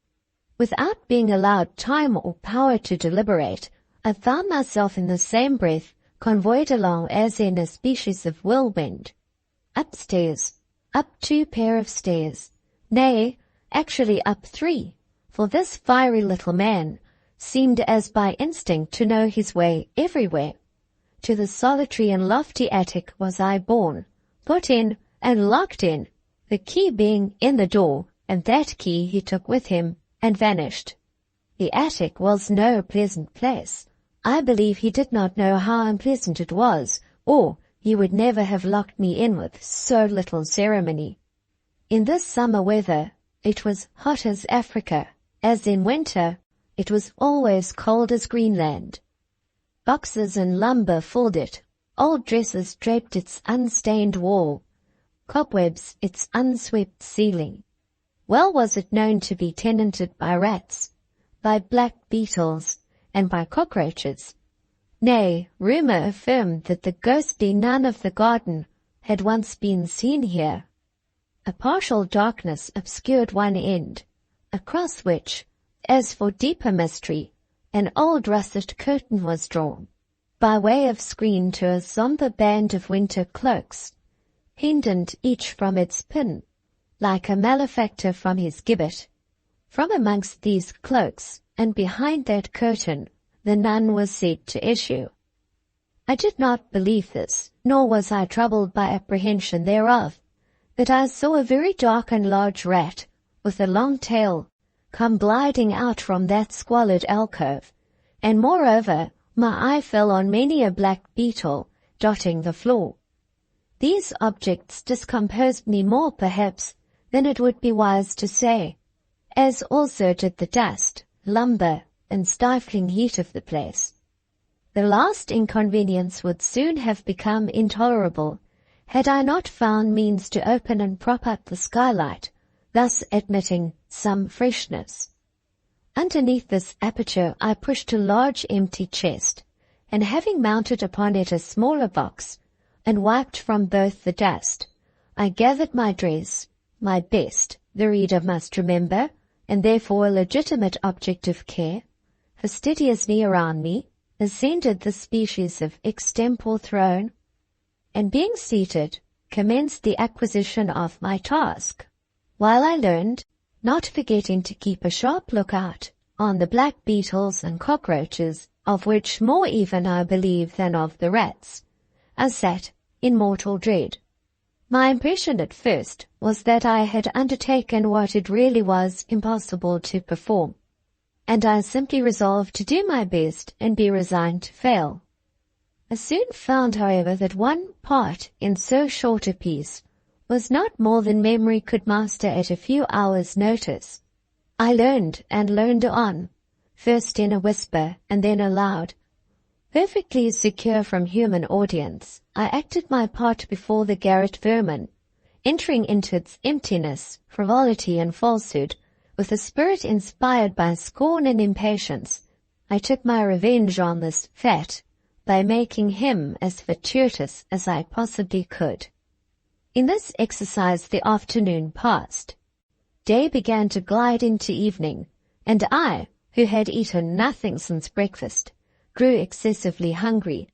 Without being allowed time or power to deliberate, I found myself in the same breath convoyed along as in a species of whirlwind. Upstairs, up 2 pair of stairs, nay, actually up 3, for this fiery little man seemed as by instinct to know his way everywhere. To the solitary and lofty attic was I borne, put in and locked in, the key being in the door, and that key he took with him and vanished. The attic was no pleasant place. I believe he did not know how unpleasant it was, or he would never have locked me in with so little ceremony. In this summer weather, it was hot as Africa, as in winter, it was always cold as Greenland. Boxes and lumber filled it, old dresses draped its unstained wall, cobwebs its unswept ceiling. Well was it known to be tenanted by rats, by black beetles, and by cockroaches. Nay, rumour affirmed that the ghostly nun of the garden had once been seen here. A partial darkness obscured one end, across which, as for deeper mystery, an old russet curtain was drawn, by way of screen to a sombre band of winter cloaks, pendant each from its pin, like a malefactor from his gibbet. From amongst these cloaks, and behind that curtain, the nun was said to issue. I did not believe this, nor was I troubled by apprehension thereof, but I saw a very dark and large rat, with a long tail, come gliding out from that squalid alcove, and moreover my eye fell on many a black beetle dotting the floor. These objects discomposed me more perhaps than it would be wise to say, as also did the dust, lumber, and stifling heat of the place. The last inconvenience would soon have become intolerable, had I not found means to open and prop up the skylight, thus admitting some freshness. Underneath this aperture I pushed a large empty chest, and having mounted upon it a smaller box, and wiped from both the dust, I gathered my dress, my best, the reader must remember, and therefore a legitimate object of care, fastidiously around me, ascended the species of extempore throne, and being seated, commenced the acquisition of my task, while I learned, not forgetting to keep a sharp lookout on the black beetles and cockroaches, of which more even I believe than of the rats, I sat in mortal dread. My impression at first was that I had undertaken what it really was impossible to perform, and I simply resolved to do my best and be resigned to fail. I soon found, however, that one part in so short a piece was not more than memory could master at a few hours' notice. I learned and learned on, first in a whisper and then aloud. Perfectly secure from human audience, I acted my part before the garret vermin, entering into its emptiness, frivolity, and falsehood, with a spirit inspired by scorn and impatience. I took my revenge on this fat by making him as fortuitous as I possibly could. In this exercise the afternoon passed. Day began to glide into evening, and I, who had eaten nothing since breakfast, grew excessively hungry.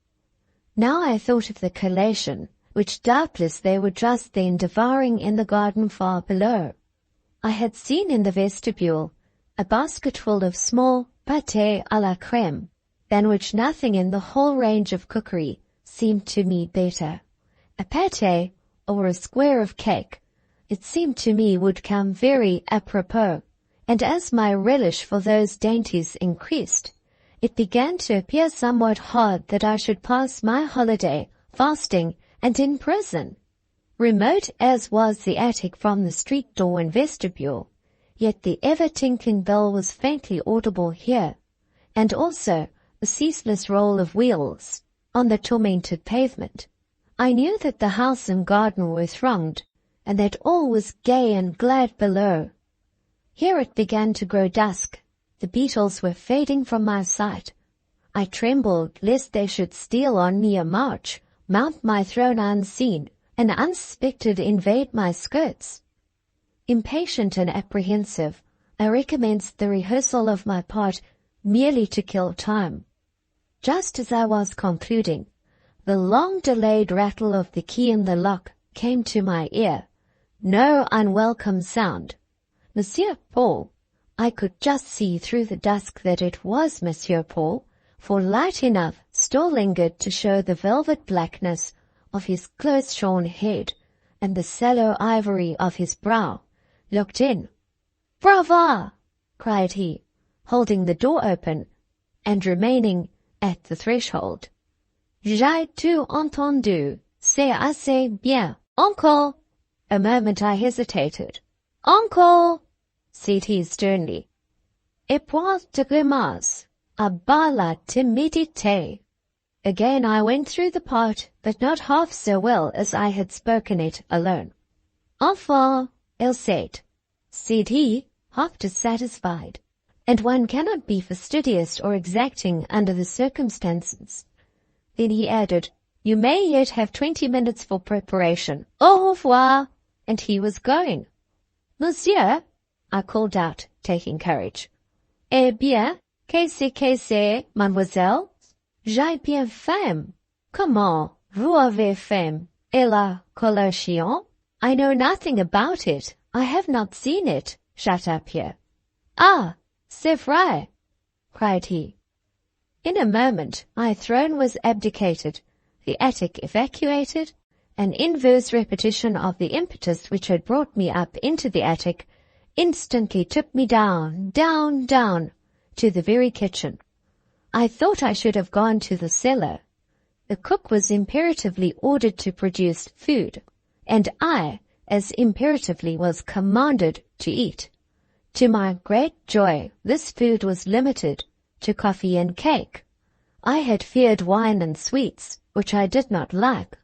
Now I thought of the collation, which doubtless they were just then devouring in the garden far below. I had seen in the vestibule a basketful of small pâté à la crème, than which nothing in the whole range of cookery seemed to me better. A pâté, or a square of cake, it seemed to me would come very apropos, and as my relish for those dainties increased, it began to appear somewhat hard that I should pass my holiday fasting and in prison. Remote as was the attic from the street door and vestibule, yet the ever-tinkling bell was faintly audible here, and also the ceaseless roll of wheels on the tormented pavement. I knew that the house and garden were thronged, and that all was gay and glad below. Here it began to grow dusk. The beetles were fading from my sight. I trembled lest they should steal on me a march, mount my throne unseen, and unsuspected invade my skirts. Impatient and apprehensive, I recommenced the rehearsal of my part merely to kill time. Just as I was concluding, the long-delayed rattle of the key in the lock came to my ear. No unwelcome sound. Monsieur Paul. I could just see through the dusk that it was Monsieur Paul, for light enough still lingered to show the velvet blackness of his close-shorn head and the sallow ivory of his brow, looked in. "Brava!" cried he, holding the door open and remaining at the threshold. "J'ai tout entendu. C'est assez bien. Encore!" A moment I hesitated. "Encore!" said he sternly. "Et point de grimace. À bas la timidité." Again I went through the part, but not half so well as I had spoken it alone. "Enfin, elle said," said he, half dissatisfied. And one cannot be fastidious or exacting under the circumstances. Then he added, "You may yet have 20 minutes for preparation. Au revoir." And he was going. "Monsieur," I called out, taking courage. "Eh bien, qu'est-ce que c'est, mademoiselle? J'ai bien faim." "Comment vous avez faim? Et la collation?" "I know nothing about it. I have not seen it. Shut up here." "Ah, c'est vrai," cried he. In a moment my throne was abdicated, the attic evacuated, an inverse repetition of the impetus which had brought me up into the attic instantly took me down, down, down, to the very kitchen. I thought I should have gone to the cellar. The cook was imperatively ordered to produce food, and I, as imperatively, was commanded to eat. To my great joy, this food was limited to coffee and cake. I had feared wine and sweets, which I did not like.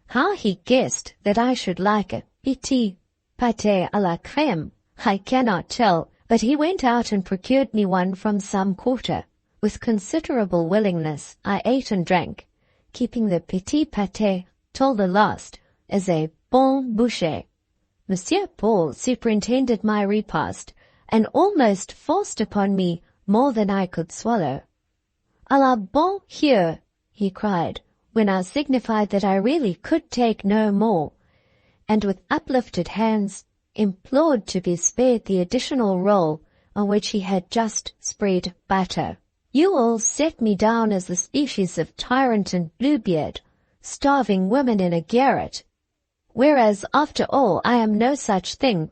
How he guessed that I should like a petit pâté à la crème, I cannot tell, but he went out and procured me one from some quarter. With considerable willingness I ate and drank, keeping the petit pâté till the last, as a bon boucher. Monsieur Paul superintended my repast, and almost forced upon me more than I could swallow. "À la bonne heure," he cried, when I signified that I really could take no more, and with uplifted hands implored to be spared the additional roll on which he had just spread butter. "You all set me down as a species of tyrant and Bluebeard, starving women in a garret, whereas after all I am no such thing.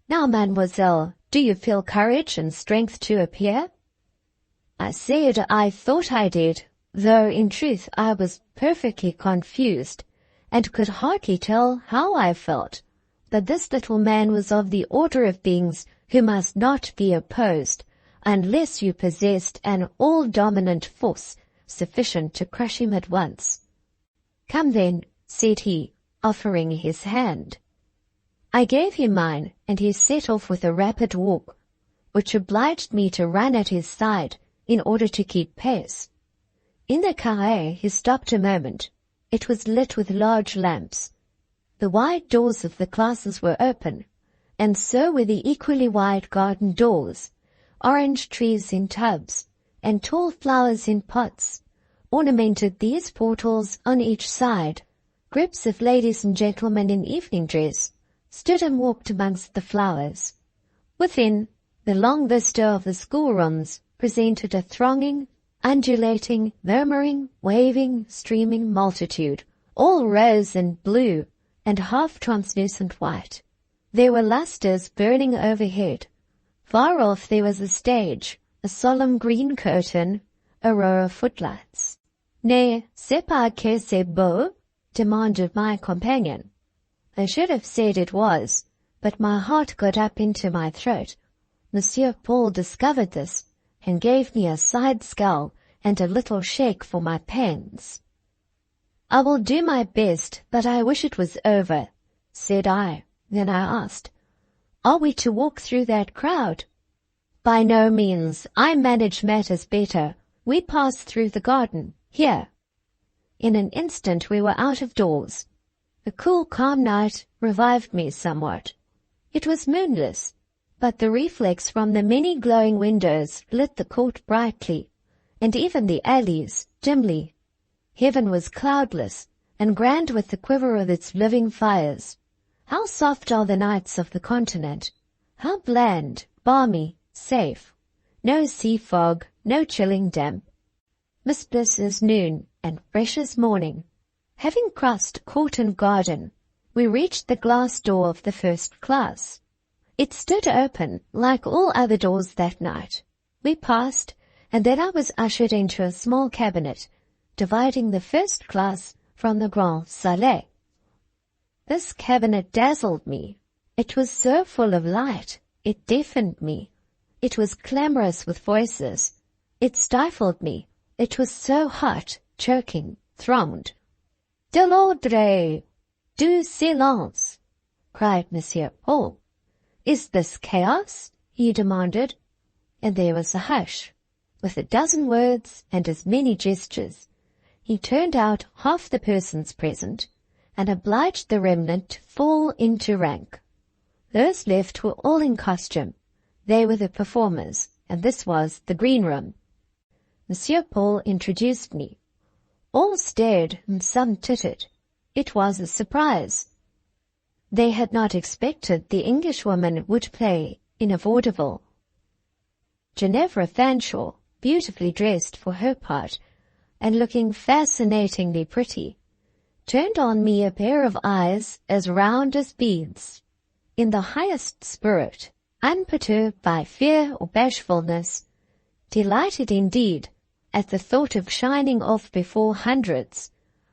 Now, mademoiselle, do you feel courage and strength to appear?" I said I thought I did, though in truth I was perfectly confused, and could hardly tell how I felt, that this little man was of the order of beings who must not be opposed, unless you possessed an all-dominant force sufficient to crush him at once. "Come then," said he, offering his hand. I gave him mine, and he set off with a rapid walk, which obliged me to run at his side in order to keep pace. In the carré he stopped a moment. It was lit with large lamps. The wide doors of the classes were open, and so were the equally wide garden doors. Orange trees in tubs, and tall flowers in pots, ornamented these portals on each side. Groups of ladies and gentlemen in evening dress stood and walked amongst the flowers. Within, the long vista of the schoolrooms presented a thronging, undulating, murmuring, waving, streaming multitude, all rose and blue, and half translucent white. There were lustres burning overhead. Far off there was a stage, a solemn green curtain, a row of footlights. "Ne c'est pas que c'est beau?" demanded my companion. I should have said it was, but my heart got up into my throat. Monsieur Paul discovered this, and gave me a side scowl and a little shake for my pains. "I will do my best, but I wish it was over," said I. Then I asked, "Are we to walk through that crowd?" "By no means. I manage matters better. We passed through the garden, here. In an instant we were out of doors. The cool, calm night revived me somewhat. It was moonless, but the reflex from the many glowing windows lit the court brightly, and even the alleys dimly. Heaven was cloudless, and grand with the quiver of its living fires. How soft are the nights of the continent! How bland, balmy, safe. No sea fog, no chilling damp. Mistless as noon, and fresh as morning. Having crossed court and garden, we reached the glass door of the first class. It stood open, like all other doors that night. We passed, and then I was ushered into a small cabinet, dividing the first class from the grand salle. This cabinet dazzled me. It was so full of light, it deafened me. It was clamorous with voices. It stifled me. It was so hot, choking, thronged. De l'ordre! Du silence! Cried Monsieur Paul. Is this chaos? He demanded. And there was a hush. With a dozen words and as many gestures, he turned out half the persons present and obliged the remnant to fall into rank. Those left were all in costume. They were the performers, and this was the green room. Monsieur Paul introduced me. All stared and some tittered. It was a surprise. They had not expected the Englishwoman would play in a vaudeville. Ginevra Fanshawe, beautifully dressed for her part, and looking fascinatingly pretty, turned on me a pair of eyes as round as beads. In the highest spirit, unperturbed by fear or bashfulness, delighted indeed at the thought of shining off before hundreds,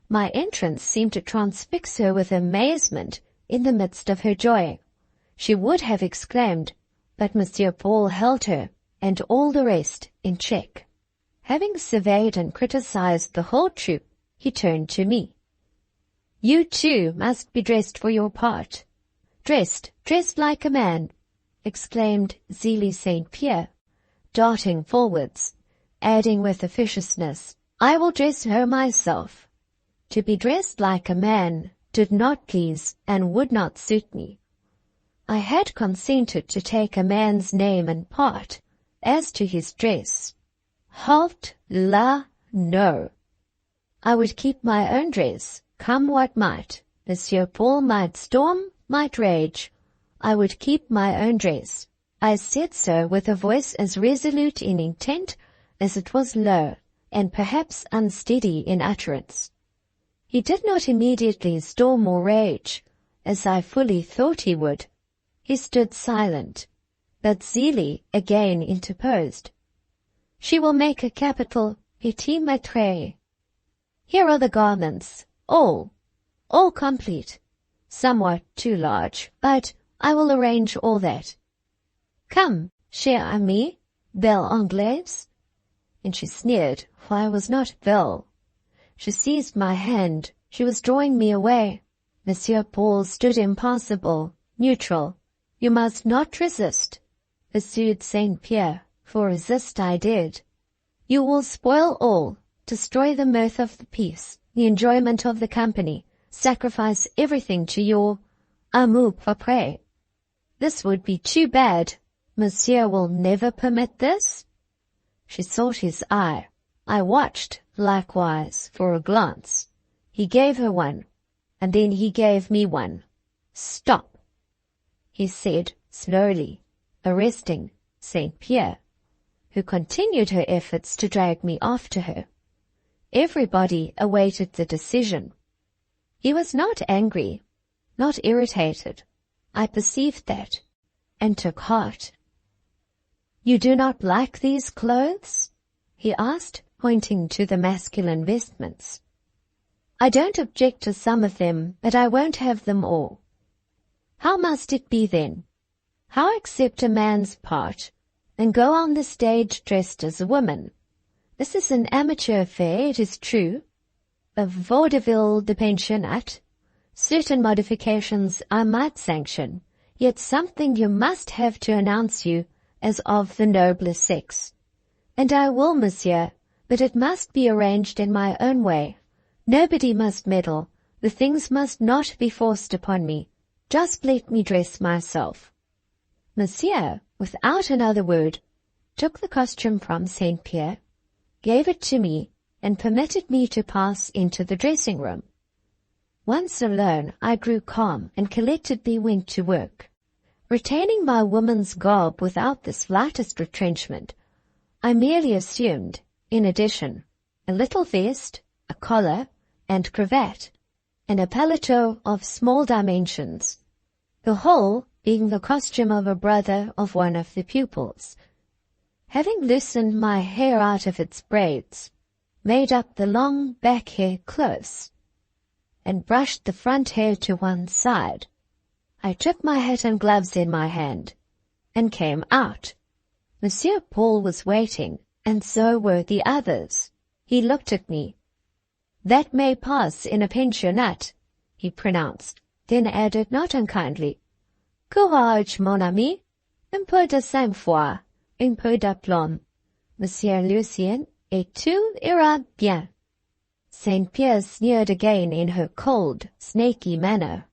my entrance seemed to transfix her with amazement in the midst of her joy. She would have exclaimed, but Monsieur Paul held her, and all the rest, in check. Having surveyed and criticized the whole troupe, he turned to me. You too must be dressed for your part. Dressed like a man, exclaimed Zélie St. Pierre, darting forwards, adding with officiousness, I will dress her myself. To be dressed like a man did not please and would not suit me. I had consented to take a man's name and part. As to his dress, halt la no. I would keep my own dress, come what might. Monsieur Paul might storm, might rage. I would keep my own dress. I said so with a voice as resolute in intent as it was low, and perhaps unsteady in utterance. He did not immediately storm or rage, as I fully thought he would. He stood silent, but Zélie again interposed. She will make a capital petit maître. Here are the garments, all complete, somewhat too large, but I will arrange all that. Come, chère amie, belle Anglaise. And she sneered, for I was not belle. She seized my hand. She was drawing me away. Monsieur Paul stood impassible, neutral. You must not resist, pursued St. Pierre, for resist I did. You will spoil all, destroy the mirth of the piece, the enjoyment of the company, sacrifice everything to your amour propre. This would be too bad. Monsieur will never permit this? She sought his eye. I watched, likewise, for a glance. He gave her one, and then he gave me one. Stop, he said slowly, arresting St. Pierre, who continued her efforts to drag me after her. Everybody awaited the decision. He was not angry, not irritated. I perceived that, and took heart. You do not like these clothes? He asked, pointing to the masculine vestments. I don't object to some of them, but I won't have them all. How must it be then? How accept a man's part, and go on the stage dressed as a woman? This is an amateur affair, it is true. A vaudeville de pensionnat. Certain modifications I might sanction, yet something you must have to announce you as of the nobler sex. And I will, monsieur, but it must be arranged in my own way. Nobody must meddle. The things must not be forced upon me. Just let me dress myself. Monsieur, without another word, took the costume from St. Pierre, gave it to me, and permitted me to pass into the dressing room. Once alone, I grew calm and collectedly went to work. Retaining my woman's garb without the slightest retrenchment, I merely assumed, in addition, a little vest, a collar, and cravat, and a paletot of small dimensions, the whole being the costume of a brother of one of the pupils. Having loosened my hair out of its braids, made up the long back hair close, and brushed the front hair to one side, I took my hat and gloves in my hand, and came out. Monsieur Paul was waiting, and so were the others. He looked at me. "That may pass in a pensionnat," he pronounced, then added not unkindly, "Courage, mon ami, un peu de sang-froid, un peu d'aplomb, Monsieur Lucien, et tout ira bien." St. Pierre sneered again in her cold, snaky manner.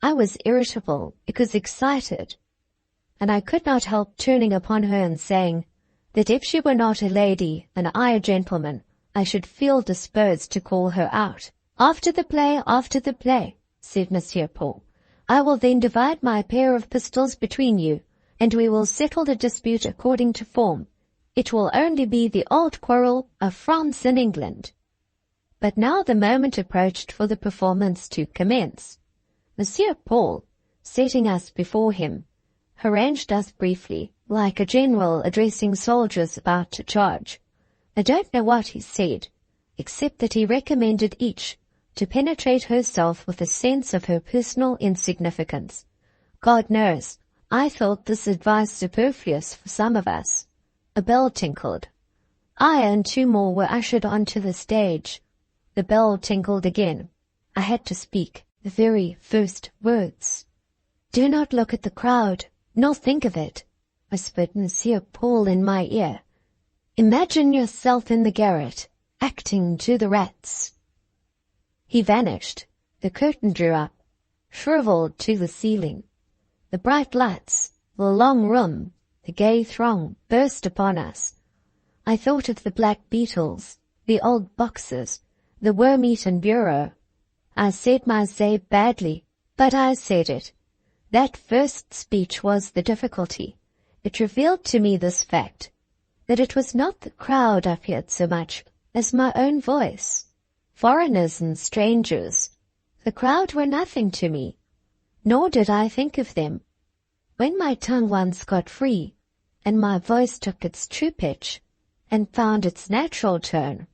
I was irritable because excited, and I could not help turning upon her and saying that if she were not a lady and I a gentleman, I should feel disposed to call her out. After the play, said Monsieur Paul. I will then divide my pair of pistols between you, and we will settle the dispute according to form. It will only be the old quarrel of France and England. But now the moment approached for the performance to commence. Monsieur Paul, setting us before him, harangued us briefly, like a general addressing soldiers about to charge. I don't know what he said, except that he recommended each to penetrate herself with a sense of her personal insignificance. God knows, I thought this advice superfluous for some of us. A bell tinkled. I and two more were ushered onto the stage. The bell tinkled again. I had to speak the very first words. "Do not look at the crowd, nor think of it," whispered Monsieur Paul in my ear. "Imagine yourself in the garret, acting to the rats." He vanished. The curtain drew up, shriveled to the ceiling. The bright lights, the long room, the gay throng burst upon us. I thought of the black beetles, the old boxes, the worm-eaten bureau. I said my say badly, but I said it. That first speech was the difficulty. It revealed to me this fact, that it was not the crowd I feared so much as my own voice. Foreigners and strangers, the crowd were nothing to me, nor did I think of them. When my tongue once got free, and my voice took its true pitch, and found its natural tone,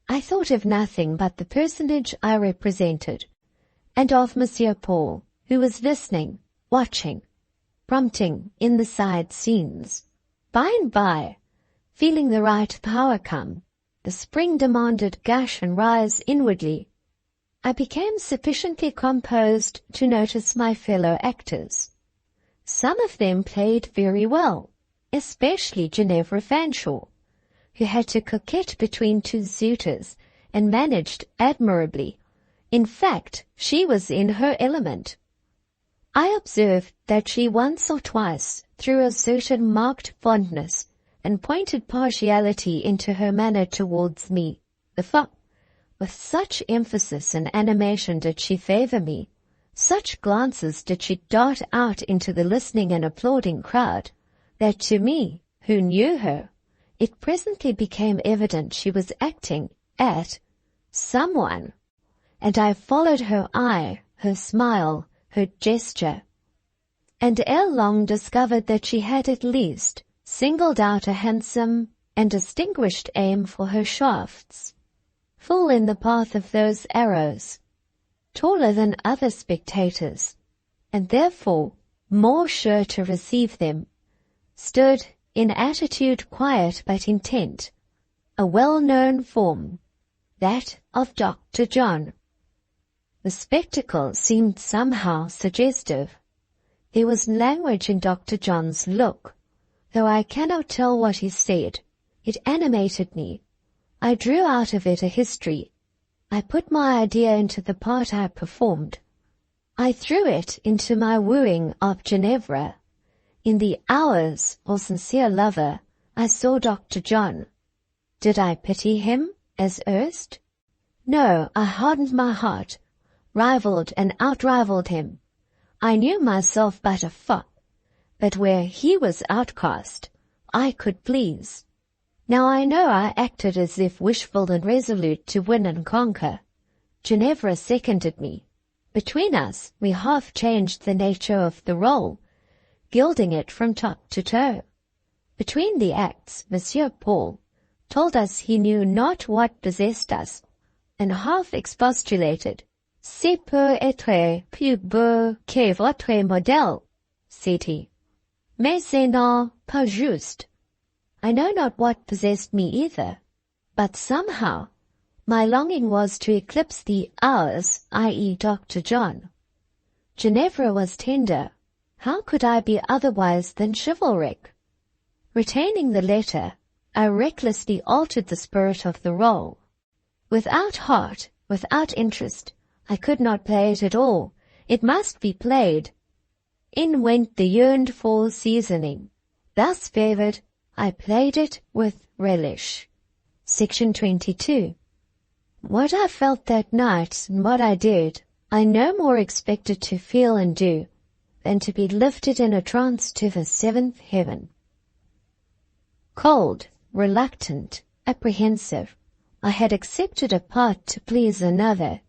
I thought of nothing but the personage I represented, and of Monsieur Paul, who was listening, watching, prompting in the side scenes. By and by, feeling the right power come, the spring-demanded gush and rise inwardly, I became sufficiently composed to notice my fellow actors. Some of them played very well, especially Ginevra Fanshawe, who had to coquette between two suitors and managed admirably. In fact, she was in her element. I observed that she once or twice threw a certain marked fondness and pointed partiality into her manner towards me, the fop. With such emphasis and animation did she favor me, such glances did she dart out into the listening and applauding crowd, that to me, who knew her, it presently became evident she was acting at someone, and I followed her eye, her smile, her gesture, and ere long discovered that she had at least singled out a handsome and distinguished aim for her shafts, full in the path of those arrows, taller than other spectators, and therefore more sure to receive them, stood in attitude quiet but intent, a well-known form, that of Dr. John. The spectacle seemed somehow suggestive. There was language in Dr. John's look, though I cannot tell what he said. It animated me. I drew out of it a history. I put my idea into the part I performed. I threw it into my wooing of Ginevra. In the hours of sincere lover, I saw Dr. John. Did I pity him, as erst? No, I hardened my heart, rivaled and outrivaled him. I knew myself but a fop, but where he was outcast, I could please. Now I know I acted as if wishful and resolute to win and conquer. Ginevra seconded me. Between us, we half changed the nature of the role, gilding it from top to toe. Between the acts, Monsieur Paul told us he knew not what possessed us, and half expostulated. C'est peut être plus beau que votre modèle, said he. Mais c'est non pas juste. I know not what possessed me either, but somehow my longing was to eclipse the ours, i.e. Dr. John. Ginevra was tender. How could I be otherwise than chivalric? Retaining the letter, I recklessly altered the spirit of the role. Without heart, without interest, I could not play it at all. It must be played. In went the yearned-for seasoning. Thus favored, I played it with relish. Section 22. What I felt that night and what I did, I no more expected to feel and do than to be lifted in a trance to the seventh heaven. Cold, reluctant, apprehensive, I had accepted a part to please another.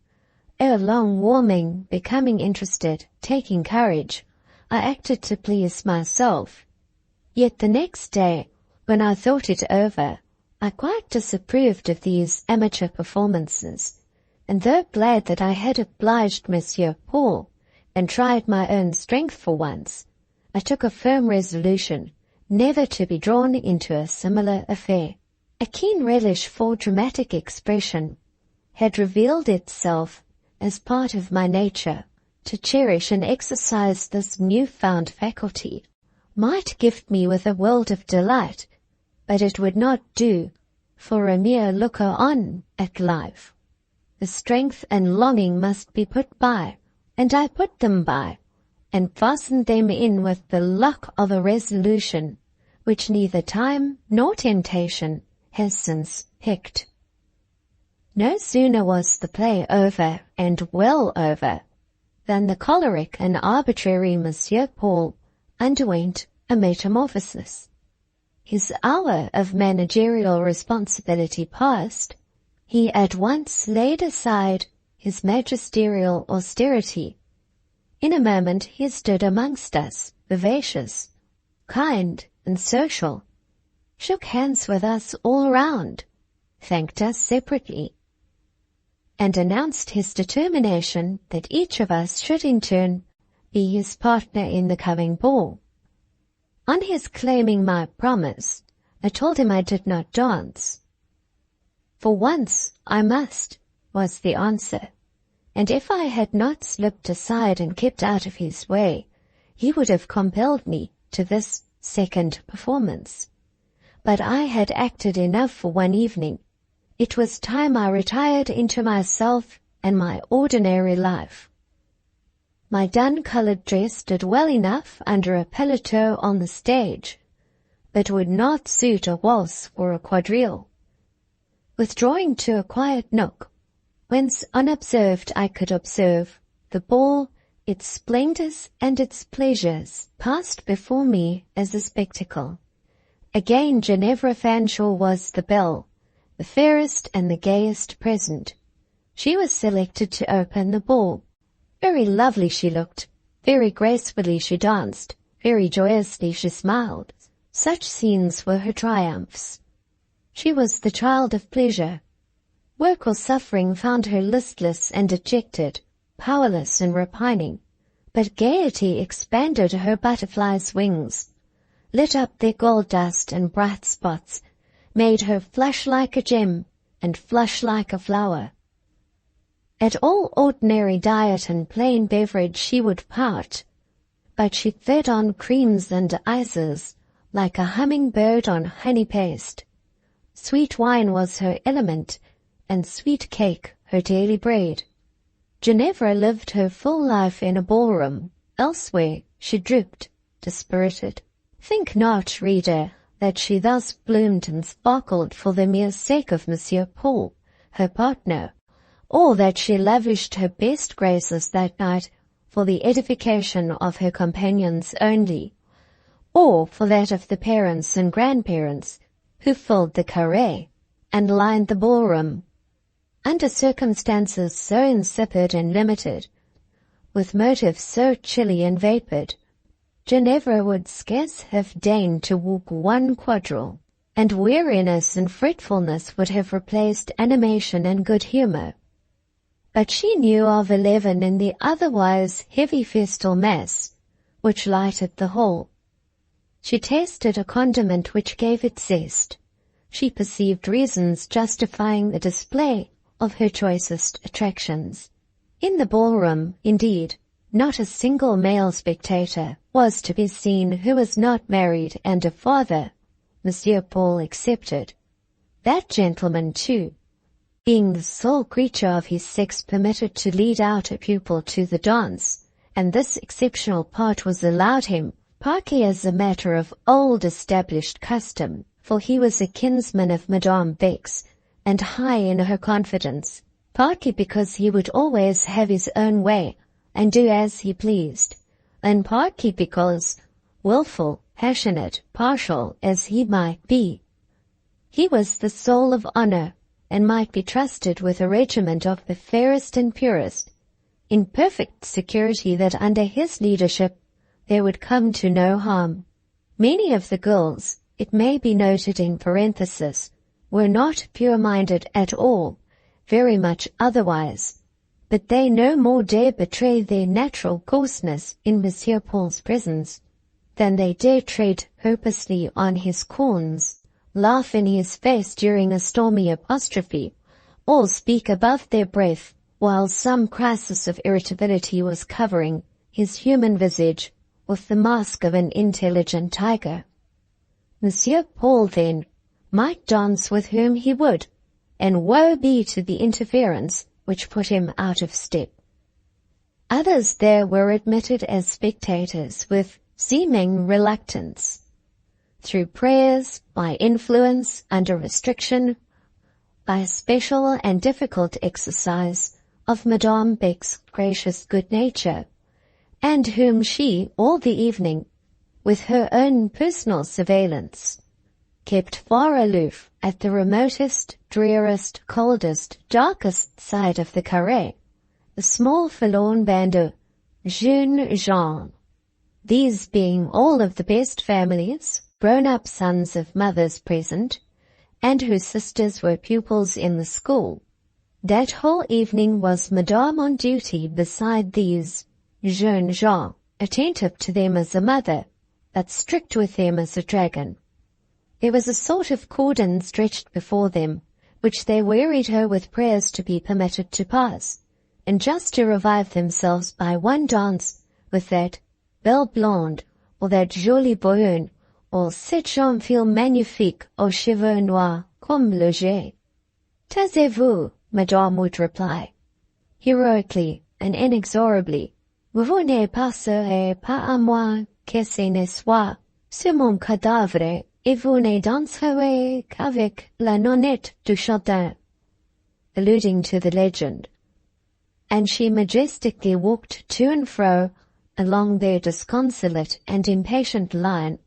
Ere long warming, becoming interested, taking courage, I acted to please myself. Yet the next day, when I thought it over, I quite disapproved of these amateur performances, and though glad that I had obliged Monsieur Paul, and tried my own strength for once, I took a firm resolution never to be drawn into a similar affair. A keen relish for dramatic expression had revealed itself as part of my nature. To cherish and exercise this new-found faculty might gift me with a world of delight, but it would not do for a mere looker-on at life. The strength and longing must be put by, and I put them by, and fastened them in with the lock of a resolution which neither time nor temptation has since picked. No sooner was the play over, and well over, than the choleric and arbitrary Monsieur Paul underwent a metamorphosis. His hour of managerial responsibility past, he at once laid aside his magisterial austerity. In a moment he stood amongst us, vivacious, kind, and social, shook hands with us all round, thanked us separately, and announced his determination that each of us should in turn be his partner in the coming ball. On his claiming my promise, I told him I did not dance. For once I must, was the answer, and if I had not slipped aside and kept out of his way, he would have compelled me to this second performance. But I had acted enough for one evening. It was time I retired into myself and my ordinary life. My dun-coloured dress did well enough under a paletot on the stage, but would not suit a waltz or a quadrille. Withdrawing to a quiet nook, whence unobserved I could observe the ball, its splendours and its pleasures, passed before me as a spectacle. Again Ginevra Fanshawe was the belle, the fairest and the gayest present. She was selected to open the ball. Very lovely she looked, very gracefully she danced, very joyously she smiled. Such scenes were her triumphs. She was the child of pleasure. Work or suffering found her listless and dejected, powerless and repining, but gaiety expanded her butterfly's wings, lit up their gold dust and bright spots, made her flush like a gem and flush like a flower. At all ordinary diet and plain beverage she would pout, but she fed on creams and ices like a humming-bird on honey paste. Sweet wine was her element, and sweet cake her daily bread. Ginevra lived her full life in a ballroom. Elsewhere she drooped, dispirited. Think not, reader, that she thus bloomed and sparkled for the mere sake of Monsieur Paul, her partner, or that she lavished her best graces that night for the edification of her companions only, or for that of the parents and grandparents who filled the carré and lined the ballroom. Under circumstances so insipid and limited, with motives so chilly and vapid, Ginevra would scarce have deigned to walk one quadrille, and weariness and fretfulness would have replaced animation and good humour. But she knew of a leaven in the otherwise heavy festal mass, which lighted the whole. She tasted a condiment which gave it zest. She perceived reasons justifying the display of her choicest attractions. In the ballroom, indeed, not a single male spectator was to be seen who was not married and a father, Monsieur Paul excepted. That gentleman, too, being the sole creature of his sex permitted to lead out a pupil to the dance, and this exceptional part was allowed him, partly as a matter of old established custom, for he was a kinsman of Madame Beck's, and high in her confidence, partly because he would always have his own way and do as he pleased, and partly because, wilful, passionate, partial as he might be, he was the soul of honour, and might be trusted with a regiment of the fairest and purest, in perfect security that under his leadership there would come to no harm. Many of the girls, it may be noted in parenthesis, were not pure-minded at all, very much otherwise, but they no more dare betray their natural coarseness in Monsieur Paul's presence than they dare tread purposely on his corns, laugh in his face during a stormy apostrophe, or speak above their breath while some crisis of irritability was covering his human visage with the mask of an intelligent tiger. Monsieur Paul, then, might dance with whom he would, and woe be to the interference which put him out of step. Others there were admitted as spectators with seeming reluctance. Through prayers, by influence, under restriction, by special and difficult exercise of Madame Beck's gracious good nature, and whom she, all the evening, with her own personal surveillance, kept far aloof at the remotest, drearest, coldest, darkest side of the carré, the small forlorn band of jeunes gens, these being all of the best families, grown-up sons of mothers present, and whose sisters were pupils in the school. That whole evening was Madame on duty beside these jeunes gens, attentive to them as a mother, but strict with them as a dragon. There was a sort of cordon stretched before them, which they wearied her with prayers to be permitted to pass, and just to revive themselves by one dance with that belle blonde, or that jolie brune, or cette jeune fille magnifique aux cheveux noirs comme le jet. Taisez-vous, Madame would reply, heroically and inexorably. Vous ne passerez pas à moi que ce ne soit sur mon cadavre, et vous ne danserez qu'avec la nonnette du jardin, alluding to the legend. And she majestically walked to and fro along their disconsolate and impatient line,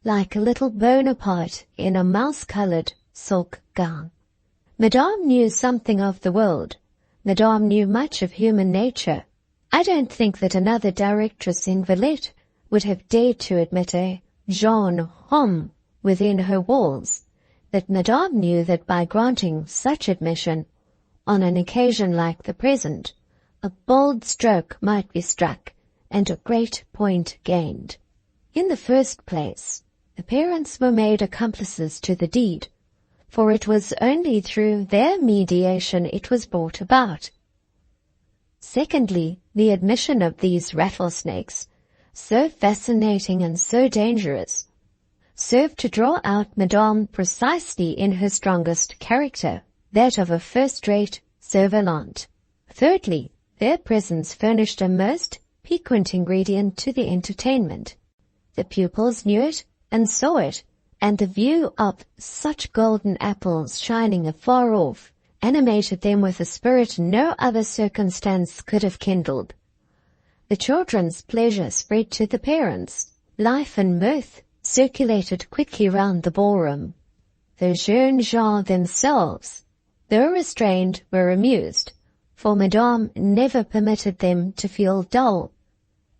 like a little Bonaparte in a mouse-coloured silk gown. Madame knew something of the world. Madame knew much of human nature. I don't think that another directress in Villette would have dared to admit a jeune homme within her walls, but Madame knew that by granting such admission, on an occasion like the present, a bold stroke might be struck, and a great point gained. In the first place, the parents were made accomplices to the deed, for it was only through their mediation it was brought about. Secondly, the admission of these rattlesnakes, so fascinating and so dangerous, served to draw out Madame precisely in her strongest character, that of a first-rate observant. Thirdly, their presence furnished a most piquant ingredient to the entertainment. The pupils knew it and saw it, and the view of such golden apples shining afar off animated them with a spirit no other circumstance could have kindled. The children's pleasure spread to the parents. Life and mirth circulated quickly round the ballroom. The jeunes gens themselves, though restrained, were amused, for Madame never permitted them to feel dull,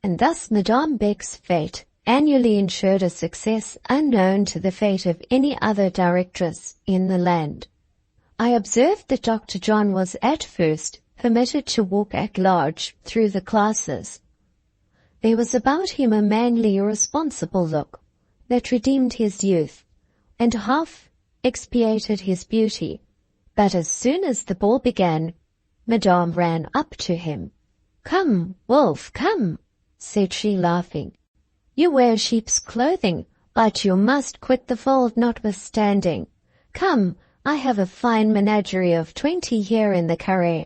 and thus Madame Beck's fate annually ensured a success unknown to the fate of any other directress in the land. I observed that Dr. John was at first permitted to walk at large through the classes. There was about him a manly, irresponsible look that redeemed his youth and half expiated his beauty. But as soon as the ball began, Madame ran up to him. "Come, Wolf, come," said she, laughing. "You wear sheep's clothing, but you must quit the fold notwithstanding. Come, I have a fine menagerie of 20 here in the carré.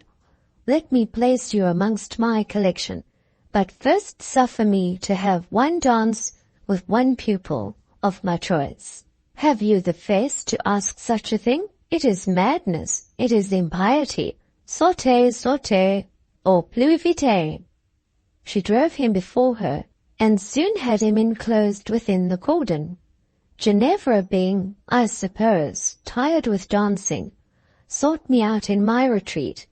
Let me place you amongst my collection, but first suffer me to have one dance with one pupil of my choice." "Have you the face to ask such a thing? It is madness, it is impiety. Sautez, sautez, au plus vite." She drove him before her, and soon had him enclosed within the cordon. Ginevra being, I suppose, tired with dancing, sought me out in my retreat.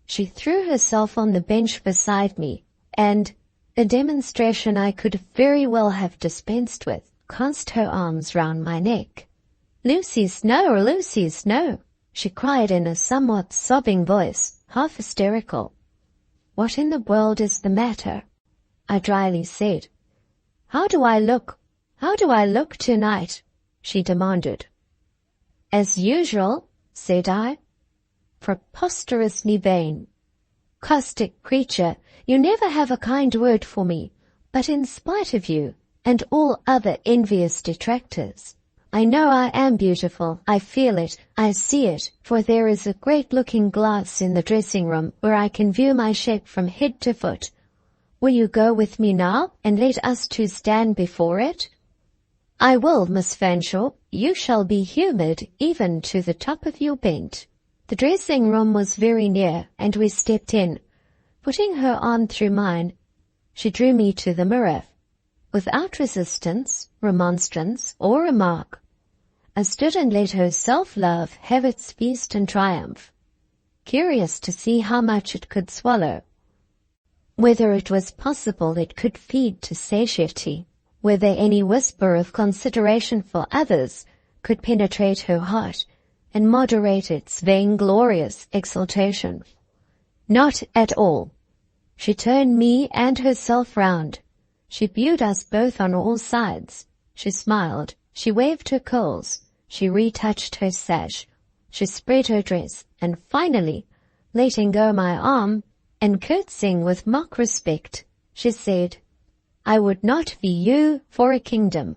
She threw herself on the bench beside me, and, a demonstration I could very well have dispensed with, cast her arms round my neck. "Lucy Snowe, Lucy Snowe," she cried in a somewhat sobbing voice, half hysterical. "What in the world is the matter?" I dryly said. How do I look tonight?" she demanded. "As usual," said I. "Preposterously vain. Caustic creature, you never have a kind word for me, but in spite of you, and all other envious detractors, I know I am beautiful, I feel it, I see it, for there is a great looking glass in the dressing-room where I can view my shape from head to foot. Will you go with me now, and let us two stand before it?" "I will, Miss Fanshawe. You shall be humoured even to the top of your bent." The dressing-room was very near, and we stepped in. Putting her arm through mine, she drew me to the mirror. Without resistance, remonstrance, or remark, I stood and let her self-love have its feast and triumph, curious to see how much it could swallow, whether it was possible it could feed to satiety, whether any whisper of consideration for others could penetrate her heart and moderate its vainglorious exultation. Not at all. She turned me and herself round. She viewed us both on all sides. She smiled. She waved her curls. She retouched her sash. She spread her dress, and finally, letting go my arm, and curtsying with mock respect, she said, "I would not be you for a kingdom."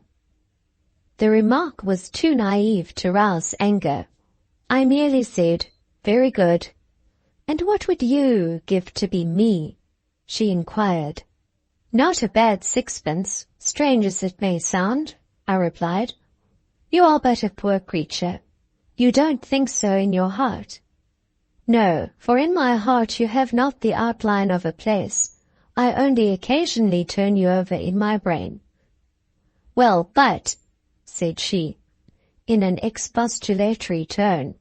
The remark was too naive to rouse anger. I merely said, "Very good." "And what would you give to be me?" she inquired. "Not a bad sixpence, strange as it may sound," I replied. "You are but a poor creature. You don't think so in your heart." "No, for in my heart you have not the outline of a place. I only occasionally turn you over in my brain." "Well, but," said she, in an expostulatory tone,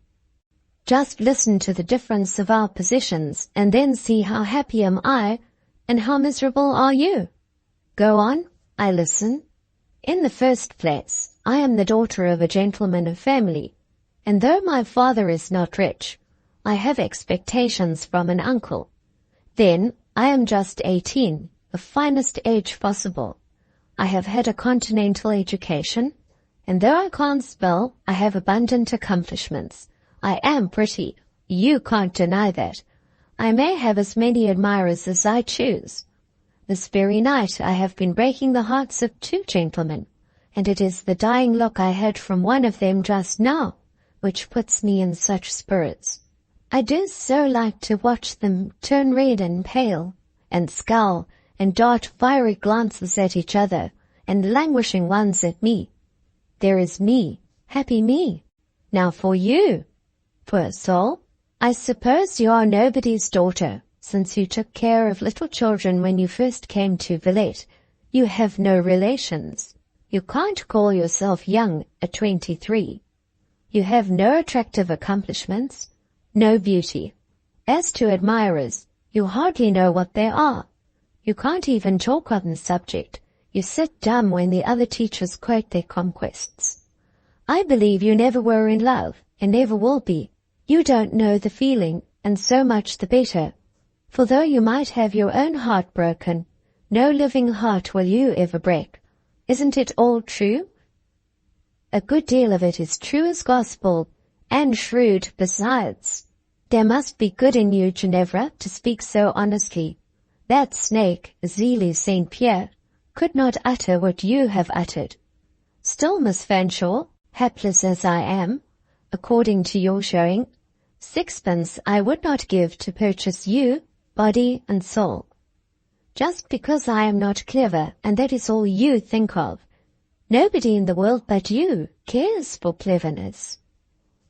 "just listen to the difference of our positions, and then see how happy am I, and how miserable are you." "Go on, I listen." "In the first place, I am the daughter of a gentleman of family, and though my father is not rich, I have expectations from an uncle. Then, I am just 18, the finest age possible. I have had a continental education, and though I can't spell, I have abundant accomplishments. I am pretty, you can't deny that. I may have as many admirers as I choose. This very night I have been breaking the hearts of 2 gentlemen, and it is the dying look I had from one of them just now, which puts me in such spirits. I do so like to watch them turn red and pale, and scowl, and dart fiery glances at each other, and languishing ones at me. There is me, happy me. Now for you, poor soul. I suppose you are nobody's daughter, since you took care of little children when you first came to Villette. You have no relations. You can't call yourself young at 23. You have no attractive accomplishments, no beauty. As to admirers, you hardly know what they are. You can't even talk on the subject. You sit dumb when the other teachers quote their conquests. I believe you never were in love, and never will be. You don't know the feeling, and so much the better. For though you might have your own heart broken, no living heart will you ever break. Isn't it all true? A good deal of it is true as gospel, and shrewd besides. There must be good in you, Ginevra, to speak so honestly. That snake, Zélie St. Pierre, could not utter what you have uttered. Still, Miss Fanshawe, hapless as I am, according to your showing, 6pence I would not give to purchase you, body and soul. Just because I am not clever, and that is all you think of. Nobody in the world but you cares for cleverness.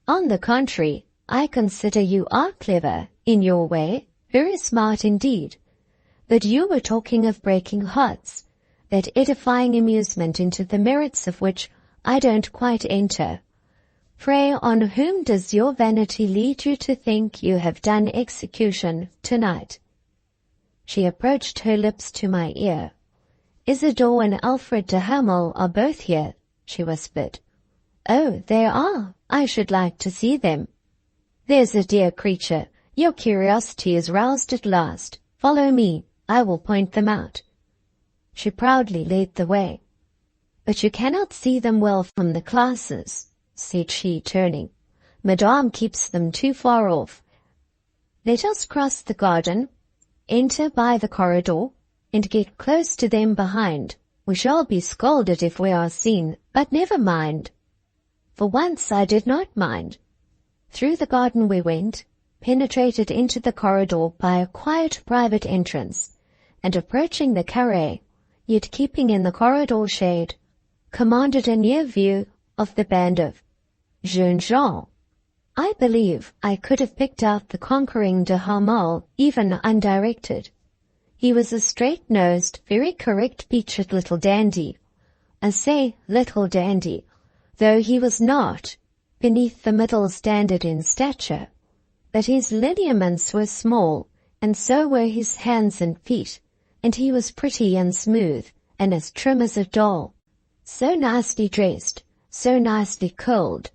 On the contrary, I consider you are clever, in your way, very smart indeed. But you were talking of breaking hearts, that edifying amusement into the merits of which I don't quite enter. Pray, on whom does your vanity lead you to think you have done execution tonight? She approached her lips to my ear. Isidore and Alfred de Hamel are both here, she whispered. Oh, they are. I should like to see them. There's a dear creature. Your curiosity is roused at last. Follow me. I will point them out. She proudly led the way. But you cannot see them well from the classes, said she, turning. Madame keeps them too far off. Let us cross the garden, enter by the corridor, and get close to them behind. We shall be scolded if we are seen, but never mind. For once I did not mind. Through the garden we went, penetrated into the corridor by a quiet private entrance, and approaching the carré, yet keeping in the corridor shade, commanded a near view of the band of jeunes gens. I believe I could have picked out the conquering de Hamel even undirected. He was a straight-nosed, very correct-featured little dandy. I say little dandy, though he was not beneath the middle standard in stature. But his lineaments were small, and so were his hands and feet, and he was pretty and smooth, and as trim as a doll. So nicely dressed, so nicely curled,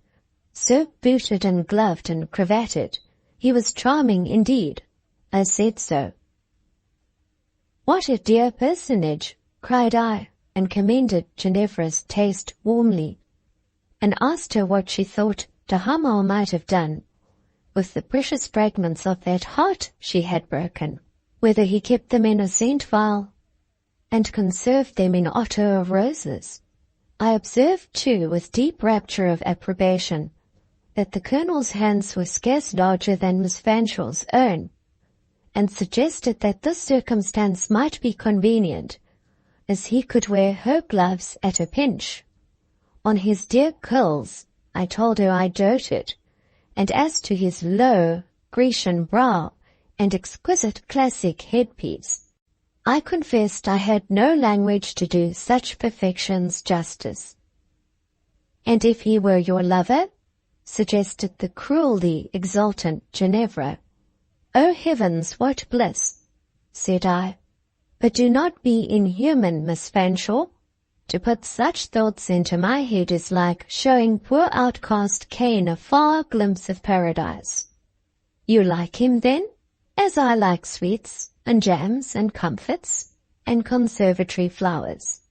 so booted and gloved and cravatted. He was charming indeed. I said so. What a dear personage, cried I, and commended Ginevra's taste warmly, and asked her what she thought de Hamel might have done with the precious fragments of that heart she had broken, whether he kept them in a scent vial and conserved them in otto of roses. I observed, too, with deep rapture of approbation, that the Colonel's hands were scarce larger than Miss Fanshawe's own, and suggested that this circumstance might be convenient, as he could wear her gloves at a pinch. On his dear curls, I told her I doted, and as to his low, Grecian brow and exquisite classic headpiece, I confessed I had no language to do such perfections justice. And if he were your lover? Suggested the cruelly exultant Ginevra. Oh heavens, what bliss, said I. But do not be inhuman, Miss Fanshawe. To put such thoughts into my head is like showing poor outcast Cain a far glimpse of paradise. You like him, then, as I like sweets, and jams, and comfits, and conservatory flowers.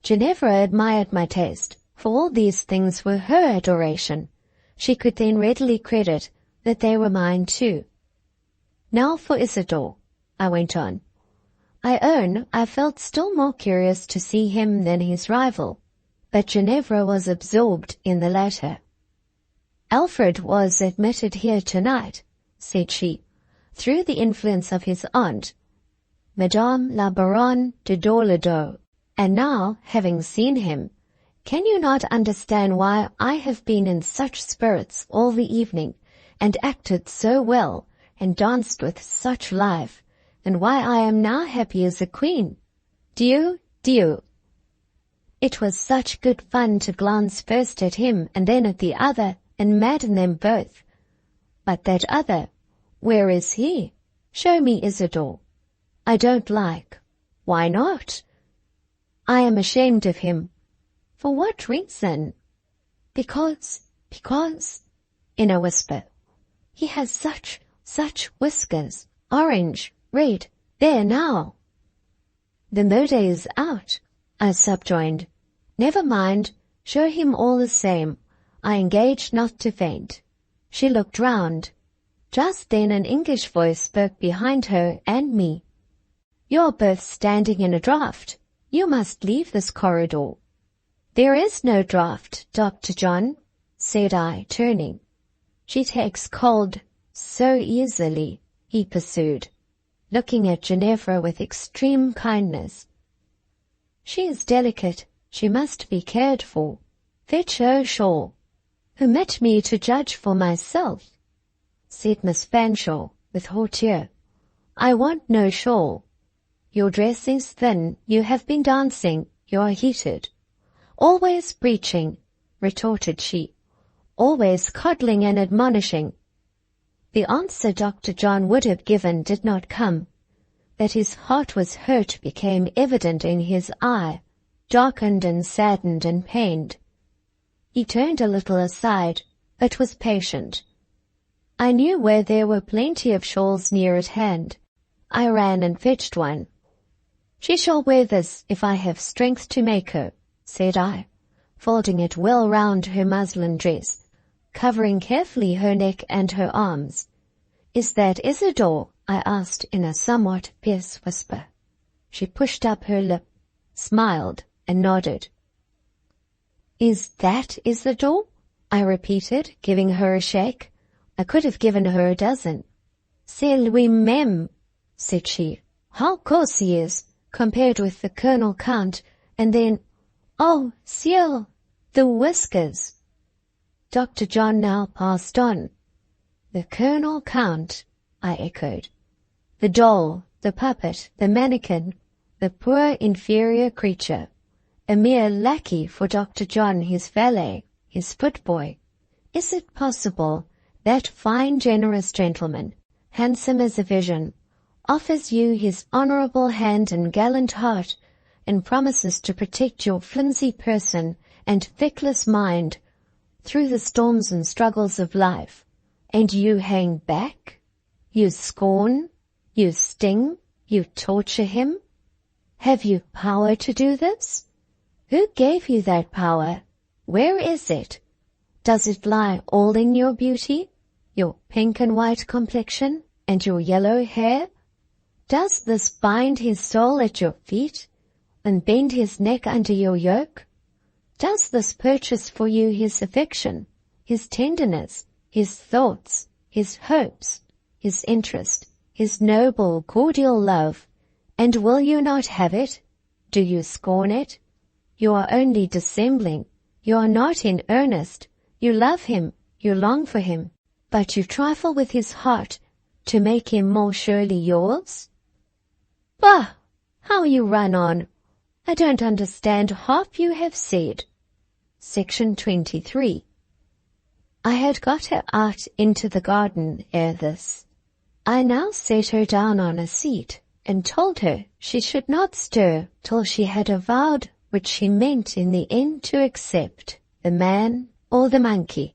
Ginevra admired my taste, for all these things were her adoration. She could then readily credit that they were mine too. Now for Isidore, I went on. I own I felt still more curious to see him than his rival. but Ginevra was absorbed in the latter. "Alfred was admitted here tonight," said she, "through the influence of his aunt, Madame la Baronne de Dorledoux, and now, having seen him, can you not understand why I have been in such spirits all the evening, and acted so well, and danced with such life, and why I am now happy as a queen? Dieu, Dieu! It was such good fun to glance first at him and then at the other, and madden them both. But that other, where is he? Show me Isidore. I don't like. Why not? I am ashamed of him. For what reason? Because, in a whisper, he has such whiskers, orange, red, there now. The mode is out, I subjoined. Never mind, show him all the same. I engage not to faint. She looked round. Just then an English voice spoke behind her and me. You're both standing in a draught. You must leave this corridor. There is no draught, Dr. John, said I, turning. She takes cold so easily, he pursued, looking at Ginevra with extreme kindness. She is delicate. She must be cared for. Fetch her shawl. Permit me to judge for myself, said Miss Fanshawe with hauteur. I want no shawl. Your dress is thin. You have been dancing. You are heated. Always preaching, retorted she. Always coddling and admonishing. The answer Dr. John would have given did not come. That his heart was hurt became evident in his eye, darkened and saddened and pained. He turned a little aside, but was patient. I knew where there were plenty of shawls near at hand. I ran and fetched one. She shall wear this if I have strength to make her, said I, folding it well round her muslin dress, covering carefully her neck and her arms. Is that Isidore? I asked in a somewhat fierce whisper. She pushed up her lip, smiled, and nodded. Is that Isidore? I repeated, giving her a shake. I could have given her a dozen. C'est lui-même, said she. How coarse he is, compared with the Colonel Count, and then, oh, ciel, the whiskers. Dr. John now passed on. The Colonel Count, I echoed. The doll, the puppet, the mannequin, the poor inferior creature, a mere lackey for Dr. John, his valet, his footboy. Is it possible that fine, generous gentleman, handsome as a vision, offers you his honourable hand and gallant heart, and promises to protect your flimsy person and feckless mind through the storms and struggles of life, and you hang back? You scorn? You sting? You torture him? Have you power to do this? Who gave you that power? Where is it? Does it lie all in your beauty, your pink and white complexion, and your yellow hair? Does this bind his soul at your feet, and bend his neck under your yoke? Does this purchase for you his affection, his tenderness, his thoughts, his hopes, his interest, his noble, cordial love, and will you not have it? Do you scorn it? You are only dissembling. You are not in earnest. You love him, you long for him, but you trifle with his heart to make him more surely yours? Bah! How you run on! I don't understand half you have said. Section 23. I had got her out into the garden ere this. I now set her down on a seat, and told her she should not stir till she had avowed which she meant in the end to accept, the man or the monkey.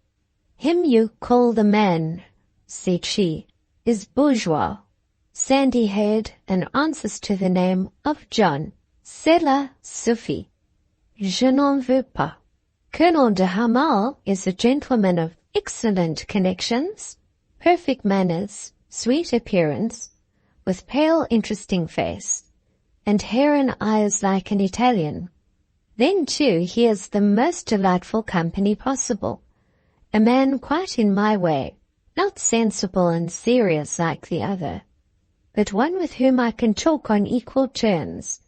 Him you call the man, said she, is bourgeois, sandy-haired, and answers to the name of John. Cela suffit. Je n'en veux pas. Colonel de Hamal is a gentleman of excellent connections, perfect manners, sweet appearance, with pale interesting face, and hair and eyes like an Italian. Then too he is the most delightful company possible. A man quite in my way, not sensible and serious like the other, but one with whom I can talk on equal terms,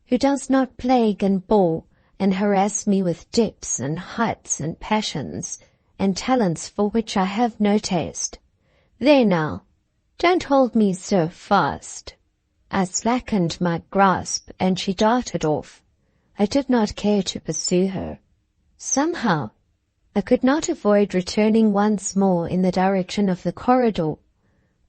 who does not plague and bore and harass me with depths and heights and passions and talents for which I have no taste. There now, don't hold me so fast. I slackened my grasp, and she darted off. I did not care to pursue her. Somehow, I could not avoid returning once more in the direction of the corridor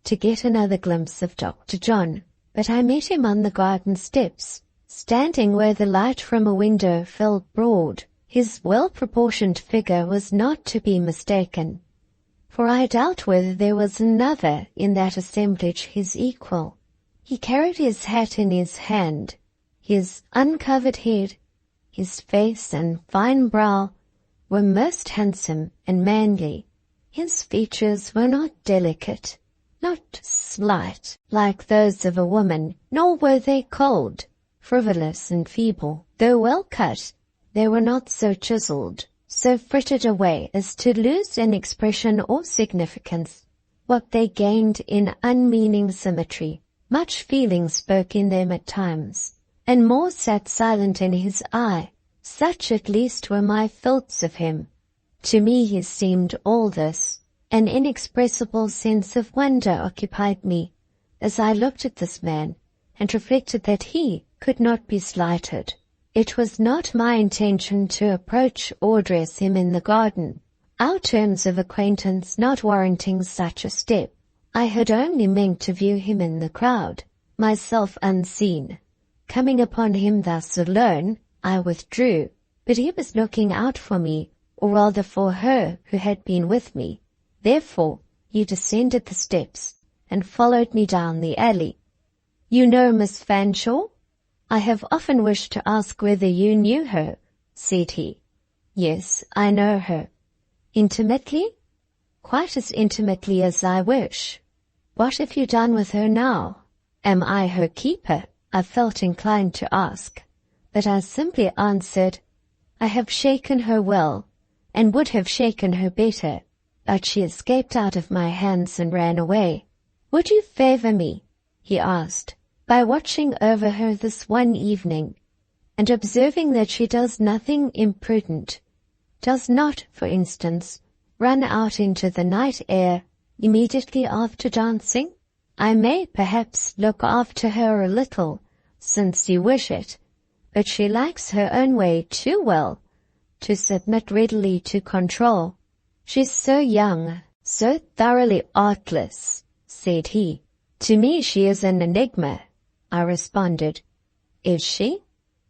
to get another glimpse of Dr. John, but I met him on the garden steps, standing where the light from a window fell broad. His well-proportioned figure was not to be mistaken, for I doubt whether there was another in that assemblage his equal. He carried his hat in his hand, his uncovered head, his face and fine brow were most handsome and manly. His features were not delicate, not slight like those of a woman, nor were they cold, frivolous and feeble. Though well cut, they were not so chiseled, so frittered away as to lose in expression or significance what they gained in unmeaning symmetry. Much feeling spoke in them at times, and more sat silent in his eye. Such at least were my thoughts of him. To me he seemed all this. An inexpressible sense of wonder occupied me as I looked at this man and reflected that he could not be slighted. It was not my intention to approach or address him in the garden, our terms of acquaintance not warranting such a step. I had only meant to view him in the crowd, myself unseen. Coming upon him thus alone, I withdrew, but he was looking out for me, or rather for her who had been with me. Therefore, he descended the steps and followed me down the alley. "You know Miss Fanshawe? I have often wished to ask whether you knew her," said he. "Yes, I know her." "Intimately?" "Quite as intimately as I wish." "What have you done with her now?" "Am I her keeper?" I felt inclined to ask, but I simply answered, "I have shaken her well, and would have shaken her better, but she escaped out of my hands and ran away." "Would you favor me," he asked, "by watching over her this one evening, and observing that she does nothing imprudent, does not, for instance, run out into the night air immediately after dancing? I may perhaps look after her a little, since you wish it, but she likes her own way too well to submit readily to control." "She's so young, so thoroughly artless," said he. "To me she is an enigma," I responded. "Is she?"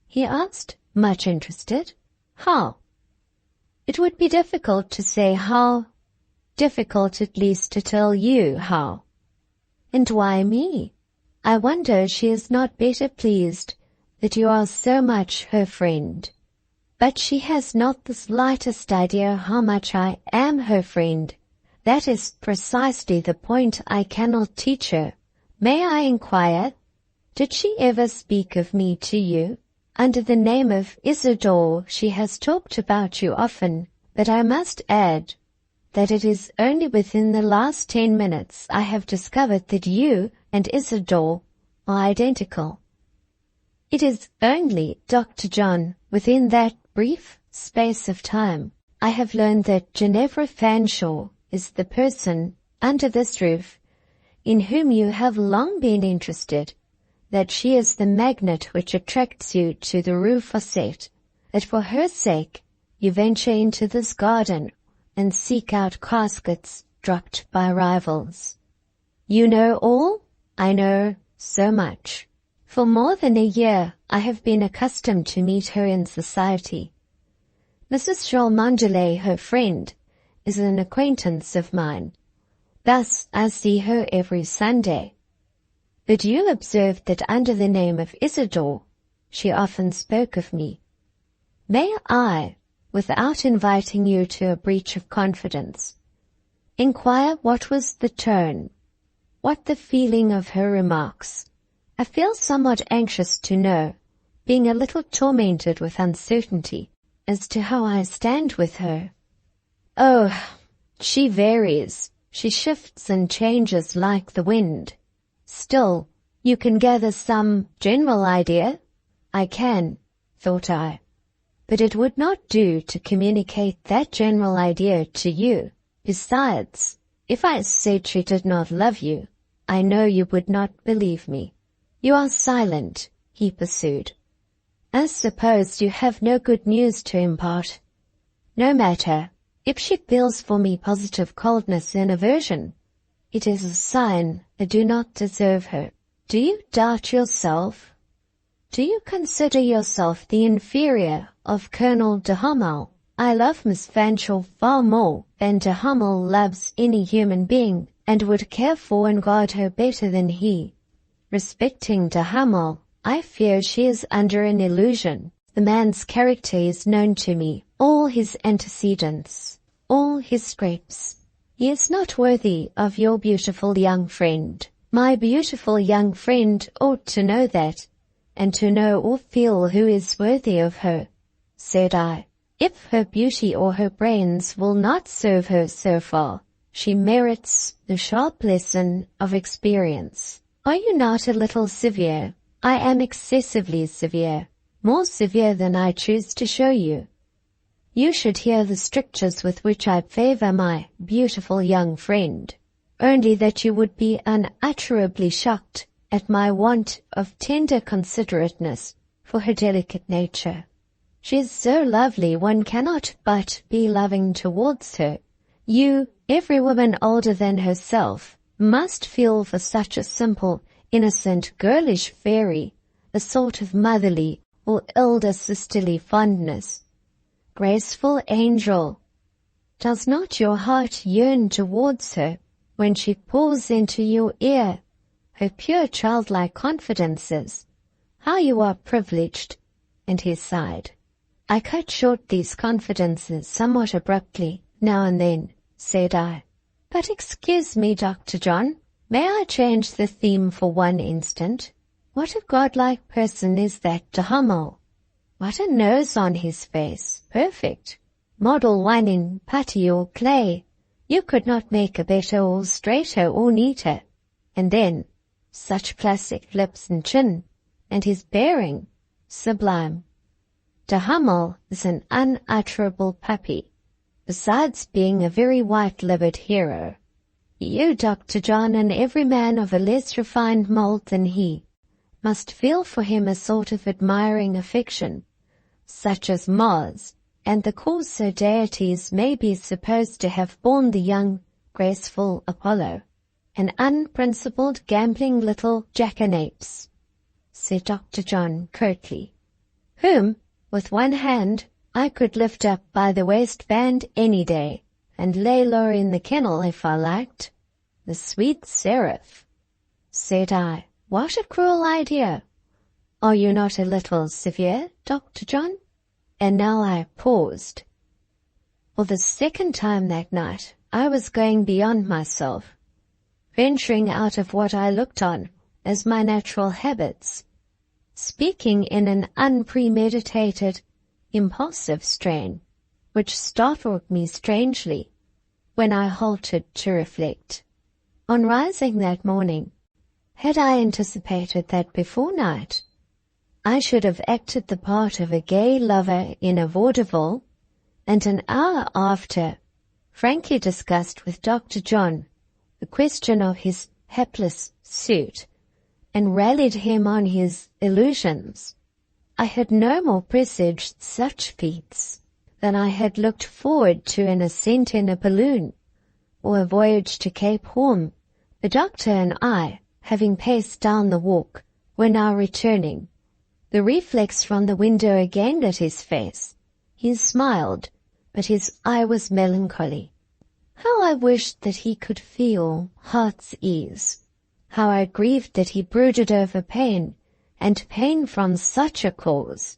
he asked, much interested. "How?" "It would be difficult to say how, difficult at least to tell you how." "And why me? I wonder she is not better pleased that you are so much her friend." "But she has not the slightest idea how much I am her friend. That is precisely the point I cannot teach her. May I inquire, did she ever speak of me to you? Under the name of Isidore she has talked about you often, but I must add that it is only within the last 10 minutes I have discovered that you and Isidore are identical. It is only, Dr. John, within that brief space of time I have learned that Ginevra Fanshawe is the person under this roof in whom you have long been interested, that she is the magnet which attracts you to the Rue Fossette, that for her sake you venture into this garden and seek out caskets dropped by rivals. You know all? I know so much. For more than a year I have been accustomed to meet her in society. Mrs. Cholmondeley, her friend, is an acquaintance of mine. Thus I see her every Sunday. But you observed that under the name of Isidore she often spoke of me. May I, without inviting you to a breach of confidence, inquire what was the tone, what the feeling of her remarks? I feel somewhat anxious to know being a little tormented with uncertainty as to how I stand with her. Oh, she varies. She shifts and changes like the wind. Still, you can gather some general idea? I can, thought I. But it would not do to communicate that general idea to you. Besides, if I said she did not love you, I know you would not believe me. You are silent, he pursued. I suppose you have no good news to impart. No matter. If she feels for me positive coldness and aversion, it is a sign I do not deserve her. Do you doubt yourself? Do you consider yourself the inferior of Colonel de Hummel? I love Miss Fanshawe far more than de Hummel loves any human being, and would care for and guard her better than he. Respecting de Hummel, I fear she is under an illusion. The man's character is known to me, all his antecedents, all his scrapes. He is not worthy of your beautiful young friend. My beautiful young friend ought to know that, and to know or feel who is worthy of her, said I. If her beauty or her brains will not serve her so far, she merits the sharp lesson of experience. Are you not a little severe? I am excessively severe, more severe than I choose to show you. You should hear the strictures with which I favor my beautiful young friend, only that you would be unutterably shocked at my want of tender considerateness for her delicate nature. She is so lovely one cannot but be loving towards her. You, every woman older than herself, must feel for such a simple, innocent, girlish fairy a sort of motherly or elder sisterly fondness. Graceful angel, does not your heart yearn towards her when she pours into your ear her pure childlike confidences? How you are privileged! And he sighed. I cut short these confidences somewhat abruptly, now and then, said I. But excuse me, Dr. John, may I change the theme for one instant? What a godlike person is that de Hummel! What a nose on his face! Perfect! Model one in putty or clay. You could not make a better or straighter or neater. And then, such classic lips and chin, and his bearing, sublime. De Hummel is an unutterable puppy, besides being a very white-livered hero. You, Dr. John, and every man of a less refined mould than he, must feel for him a sort of admiring affection, such as Mars and the coarser deities may be supposed to have borne the young, graceful Apollo, an unprincipled, gambling little jackanapes, said Dr. John curtly, whom, with one hand, I could lift up by the waistband any day, and lay low in the kennel if I liked. The sweet seraph, said I. What a cruel idea! Are you not a little severe, Dr. John? And now I paused. For the second time that night, I was going beyond myself, venturing out of what I looked on as my natural habits, speaking in an unpremeditated, impulsive strain, which startled me strangely when I halted to reflect. On rising that morning, had I anticipated that before night I should have acted the part of a gay lover in a vaudeville, and an hour after frankly discussed with Dr. John the question of his hapless suit, and rallied him on his illusions, I had no more presaged such feats than I had looked forward to an ascent in a balloon, or a voyage to Cape Horn. The doctor and I, having paced down the walk, were now returning. The reflex from the window again lit his face. He smiled, but his eye was melancholy. How I wished that he could feel heart's ease. How I grieved that he brooded over pain, and pain from such a cause.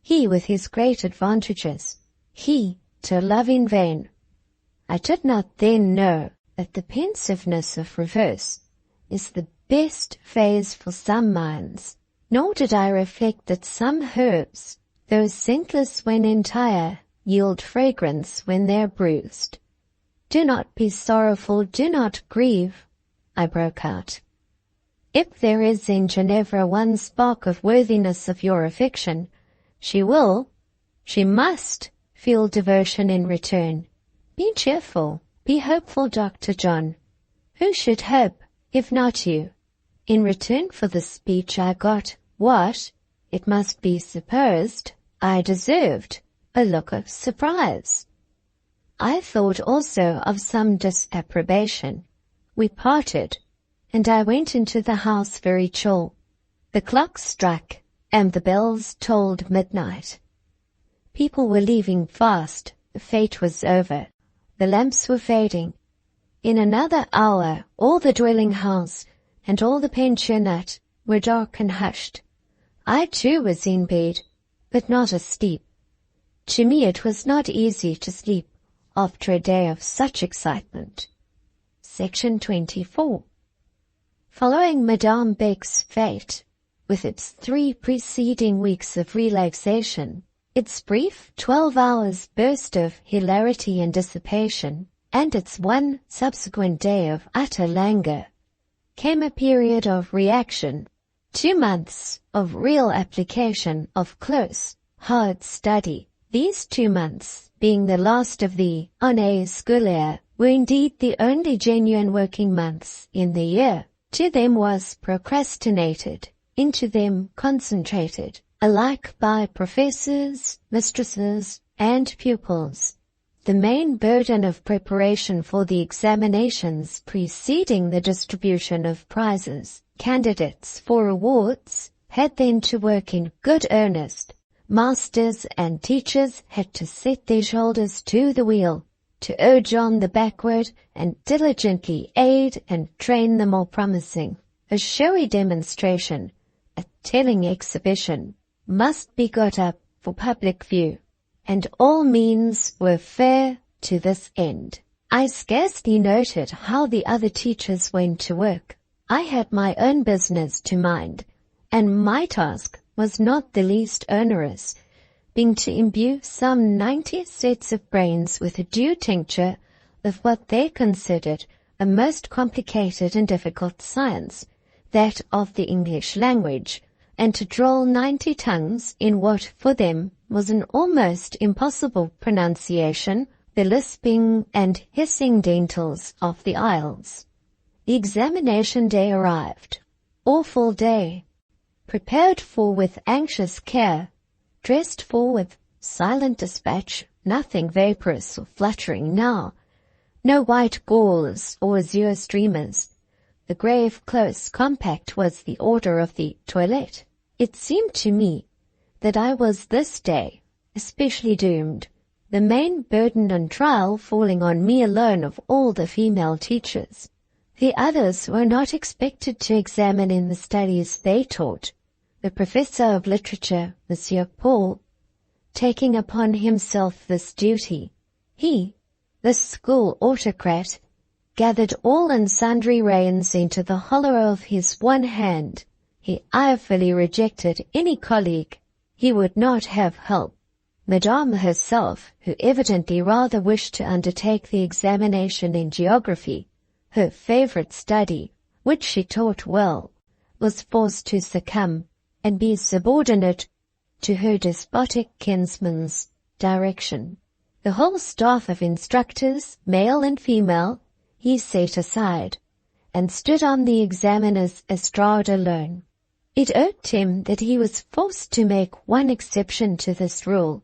He with his great advantages, he to love in vain. I did not then know that the pensiveness of reverse is the best phase for some minds, Nor did I reflect that some herbs, though scentless when entire, yield fragrance when they're bruised. Do not be sorrowful, do not grieve, I broke out. If there is in Ginevra one spark of worthiness of your affection, she must feel devotion in return. Be cheerful, be hopeful, Dr. John. Who should hope, if not you? In return for the speech I got what, it must be supposed, I deserved, a look of surprise. I thought also of some disapprobation. We parted, and I went into the house very chill. The clock struck, and the bells tolled midnight. People were leaving fast, the fete was over. The lamps were fading. In another hour all the dwelling house and all the pensionnat were dark and hushed. I too was in bed, but not asleep. To me it was not easy to sleep after a day of such excitement. Section 24. Following Madame Beck's fete, with its 3 preceding weeks of relaxation, its brief 12 hours burst of hilarity and dissipation, and its 1 subsequent day of utter languor, came a period of reaction, 2 months of real application, of close, hard study. These 2 months, being the last of the année scolaire, were indeed the only genuine working months in the year. To them was procrastinated, into them concentrated, alike by professors, mistresses, and pupils, the main burden of preparation for the examinations preceding the distribution of prizes. Candidates for awards had then to work in good earnest. Masters and teachers had to set their shoulders to the wheel, to urge on the backward and diligently aid and train the more promising. A showy demonstration, a telling exhibition, must be got up for public view, and all means were fair to this end. I scarcely noted how the other teachers went to work. I had my own business to mind, and my task was not the least onerous, being to imbue some 90 sets of brains with a due tincture of what they considered a most complicated and difficult science, that of the English language, and to droll 90 tongues in what for them was an almost impossible pronunciation, the lisping and hissing dentals of the Isles. The examination day arrived. Awful day. Prepared for with anxious care, dressed for with silent dispatch, nothing vaporous or fluttering now, no white gauze or azure streamers. The grave, close, compact was the order of the toilette. It seemed to me that I was this day especially doomed, the main burden and trial falling on me alone of all the female teachers. The others were not expected to examine in the studies they taught. The professor of literature, Monsieur Paul, taking upon himself this duty, he, the school autocrat, gathered all and sundry reins into the hollow of his one hand. He irefully rejected any colleague he would not have help. Madame herself, who evidently rather wished to undertake the examination in geography, her favorite study, which she taught well, was forced to succumb and be subordinate to her despotic kinsman's direction. The whole staff of instructors, male and female, he set aside, and stood on the examiner's estrade alone. It irked him that he was forced to make one exception to this rule.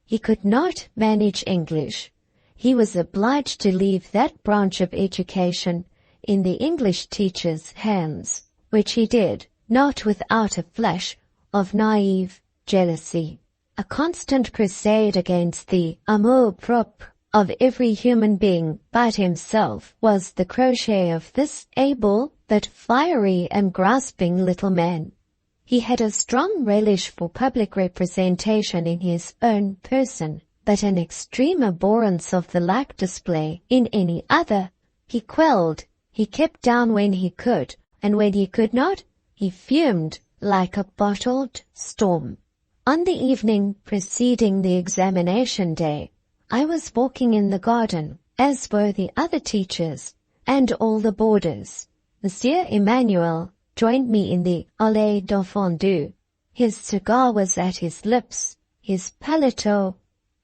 He could not manage English. He was obliged to leave that branch of education in the English teacher's hands, which he did, not without a flush of naive jealousy. A constant crusade against the amour-propre of every human being but himself was the crochet of this able but fiery and grasping little man. He had a strong relish for public representation in his own person, but an extreme abhorrence of the like display in any other. He quelled, he kept down when he could, and when he could not, he fumed like a bottled storm. On the evening preceding the examination day, I was walking in the garden, as were the other teachers and all the boarders. Monsieur Emmanuel joined me in the allée défendue. His cigar was at his lips, his paletot,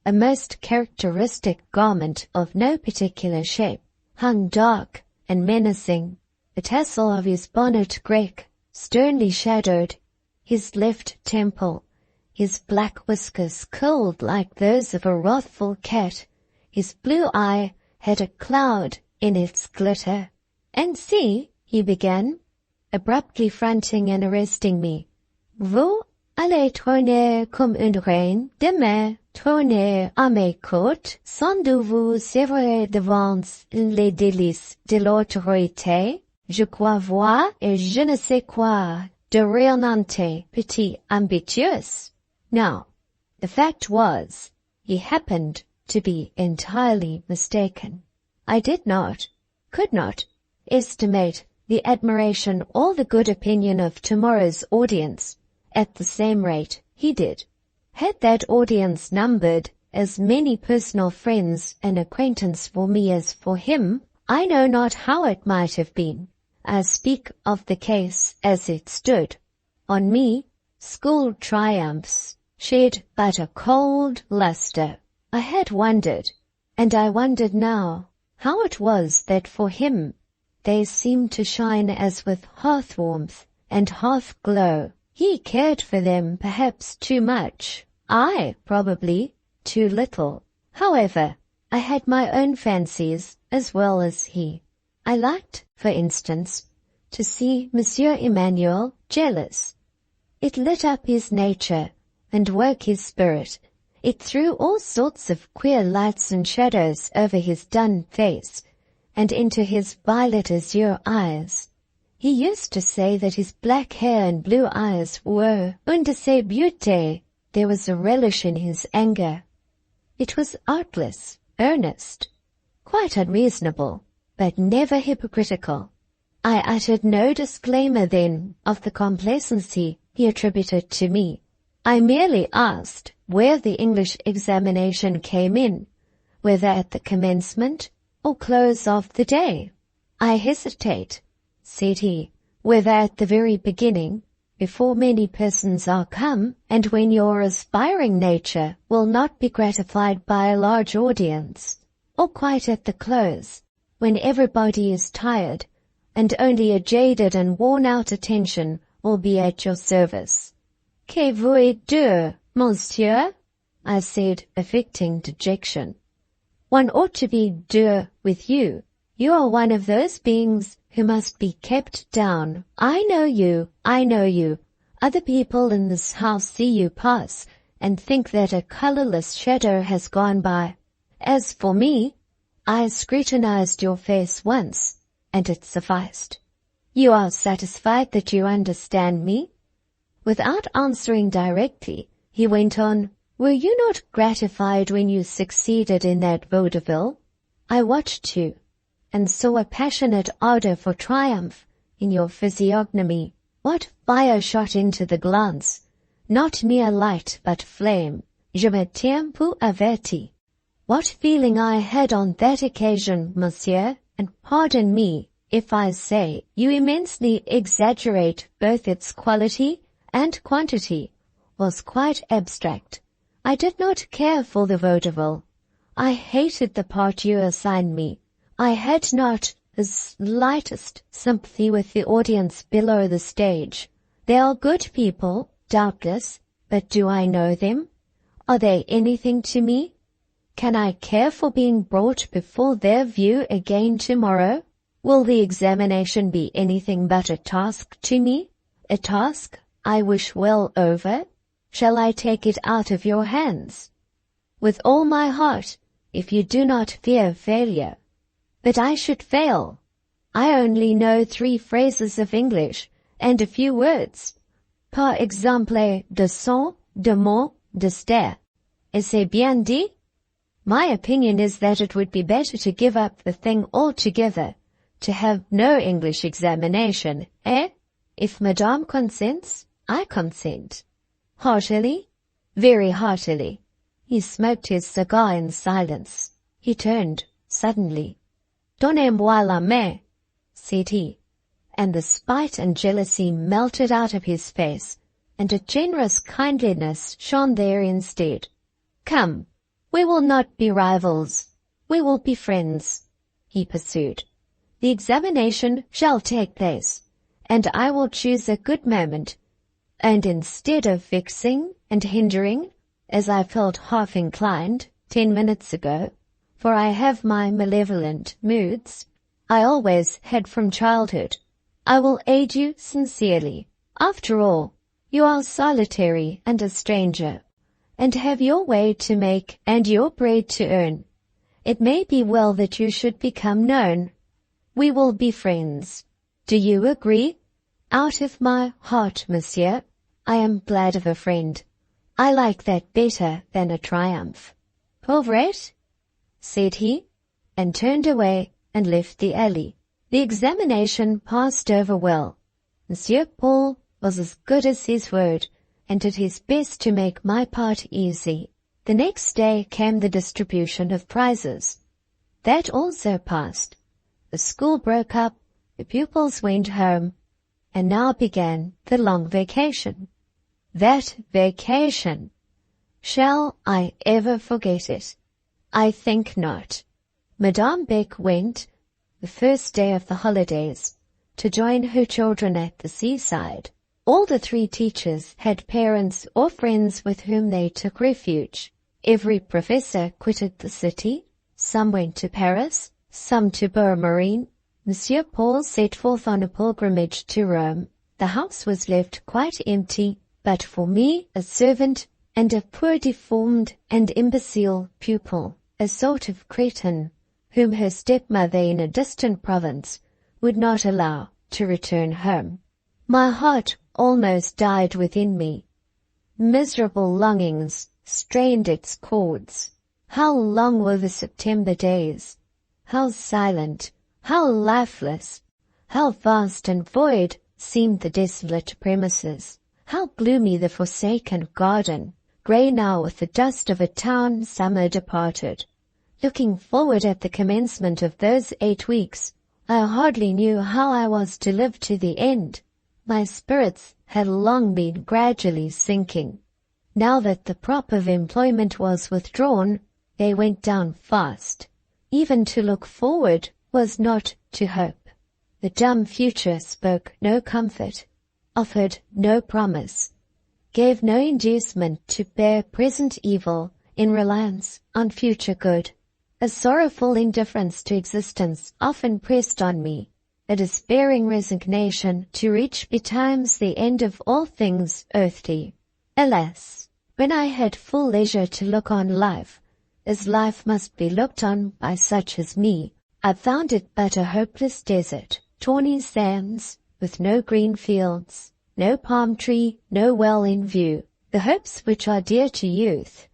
a most characteristic garment of no particular shape, hung dark and menacing, the tassel of his bonnet grec sternly shadowed his left temple, his black whiskers curled like those of a wrathful cat, his blue eye had a cloud in its glitter. "And see," he began, abruptly fronting and arresting me, "vous allez trôner comme une reine, demain trôner à mes côtes, sans doute vous serez devant les délices de l'autorité. Je crois voir et je ne sais quoi de rayonnante petit ambitieux." Now, the fact was, he happened to be entirely mistaken. I did not, could not, estimate the admiration or the good opinion of tomorrow's audience at the same rate he did. Had that audience numbered as many personal friends and acquaintance for me as for him, I know not how it might have been. I speak of the case as it stood. On me, school triumphs shed but a cold lustre. I had wondered, and I wondered now, how it was that for him they seemed to shine as with hearth warmth and hearth glow. He cared for them perhaps too much, I probably too little. However, I had my own fancies as well as he. I liked, for instance, to see Monsieur Emmanuel jealous. It lit up his nature and woke his spirit. It threw all sorts of queer lights and shadows over his dun face and into his violet azure eyes. He used to say that his black hair and blue eyes were une de ses beautés. There was a relish in his anger. It was artless, earnest, quite unreasonable, but never hypocritical. I uttered no disclaimer then of the complacency he attributed to me. I merely asked where the English examination came in, whether at the commencement or close of the day. "I hesitate," said he, "whether at the very beginning, before many persons are come, and when your aspiring nature will not be gratified by a large audience, or quite at the close, when everybody is tired, and only a jaded and worn-out attention will be at your service." "Que voulez-vous, monsieur?" I said, affecting dejection. "One ought to be doux with you. You are one of those beings who must be kept down. I know you, I know you. Other people in this house see you pass and think that a colorless shadow has gone by. As for me, I scrutinized your face once, and it sufficed. You are satisfied that you understand me?" Without answering directly, he went on, "Were you not gratified when you succeeded in that vaudeville? I watched you, and saw a passionate ardor for triumph in your physiognomy. What fire shot into the glance! Not mere light, but flame. Je me tiens pour averti. What feeling I had on that occasion, monsieur, and pardon me if I say you immensely exaggerate both its quality and quantity, was quite abstract. I did not care for the vaudeville. I hated the part you assigned me. I had not the slightest sympathy with the audience below the stage. They are good people, doubtless, but do I know them? Are they anything to me? Can I care for being brought before their view again tomorrow? Will the examination be anything but a task to me? A task I wish well over? Shall I take it out of your hands? With all my heart, if you do not fear failure. But I should fail. I only know 3 phrases of English and a few words. Par exemple, de son, de mon, de stère. Est-ce bien dit? My opinion is that it would be better to give up the thing altogether, to have no English examination, eh? If Madame consents, I consent. Heartily? Very heartily. He smoked his cigar in silence. He turned suddenly. Donnez-moi la main, said he, and the spite and jealousy melted out of his face, and a generous kindliness shone there instead. Come, we will not be rivals. We will be friends, he pursued. The examination shall take place, and I will choose a good moment, and instead of vexing and hindering, as I felt half inclined 10 minutes ago, for I have my malevolent moods, I always had from childhood, I will aid you sincerely. After all, you are solitary and a stranger, and have your way to make and your bread to earn. It may be well that you should become known. We will be friends. Do you agree? Out of my heart, monsieur, I am glad of a friend. I like that better than a triumph. Pauvrette, said he, and turned away and left the alley. The examination passed over well. Monsieur Paul was as good as his word, and did his best to make my part easy. The next day came the distribution of prizes. That also passed. The school broke up, the pupils went home, and now began the long vacation. That vacation! Shall I ever forget it? I think not. Madame Beck went, the first day of the holidays, to join her children at the seaside. All the 3 teachers had parents or friends with whom they took refuge. Every professor quitted the city. Some went to Paris, some to Bourg-Marine. Monsieur Paul set forth on a pilgrimage to Rome. The house was left quite empty, but for me, a servant, and a poor deformed and imbecile pupil, a sort of cretin, whom her stepmother in a distant province would not allow to return home. My heart almost died within me. Miserable longings strained its chords. How long were the September days! How silent, how lifeless, how vast and void seemed the desolate premises. How gloomy the forsaken garden, grey now with the dust of a town summer departed. Looking forward at the commencement of those 8 weeks, I hardly knew how I was to live to the end. My spirits had long been gradually sinking. Now that the prop of employment was withdrawn, they went down fast. Even to look forward was not to hope. The dumb future spoke no comfort, offered no promise, gave no inducement to bear present evil in reliance on future good. A sorrowful indifference to existence often pressed on me, a despairing resignation to reach betimes the end of all things earthly. Alas, when I had full leisure to look on life, as life must be looked on by such as me, I found it but a hopeless desert, tawny sands, with no green fields, no palm tree, no well in view. The hopes which are dear to youth,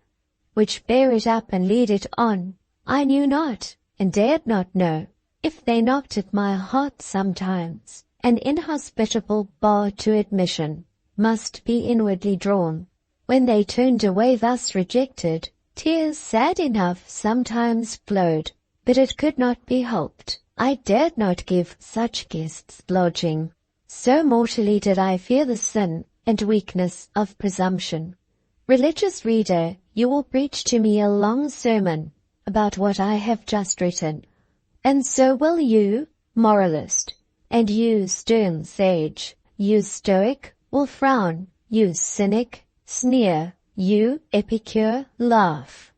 which bear it up and lead it on, I knew not, and dared not know. If they knocked at my heart sometimes, an inhospitable bar to admission must be inwardly drawn. When they turned away thus rejected, tears sad enough sometimes flowed, but it could not be helped. I dared not give such guests lodging. So mortally did I fear the sin and weakness of presumption. Religious reader, you will preach to me a long sermon about what I have just written, and so will you, moralist, and you, stern sage, you stoic, will frown, you cynic, sneer, you, epicure, laugh.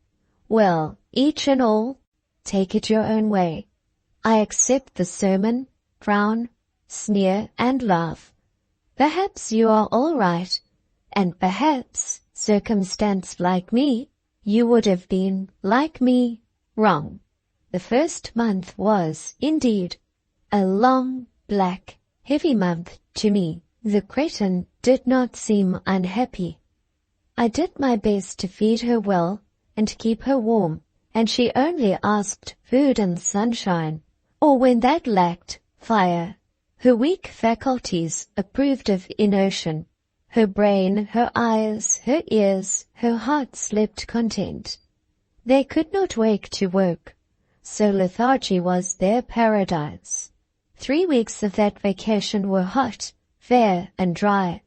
Well, each and all, take it your own way. I accept the sermon, frown, sneer, and laugh. Perhaps you are all right, and perhaps, circumstanced like me, you would have been, like me, wrong. The first month was, indeed, a long, black, heavy month to me. The cretin did not seem unhappy. I did my best to feed her well and keep her warm, and she only asked food and sunshine, or when that lacked, fire. Her weak faculties approved of inertion. Her brain, her eyes, her ears, her heart slept content. They could not wake to work, so lethargy was their paradise. 3 weeks of that vacation were hot, fair, and dry,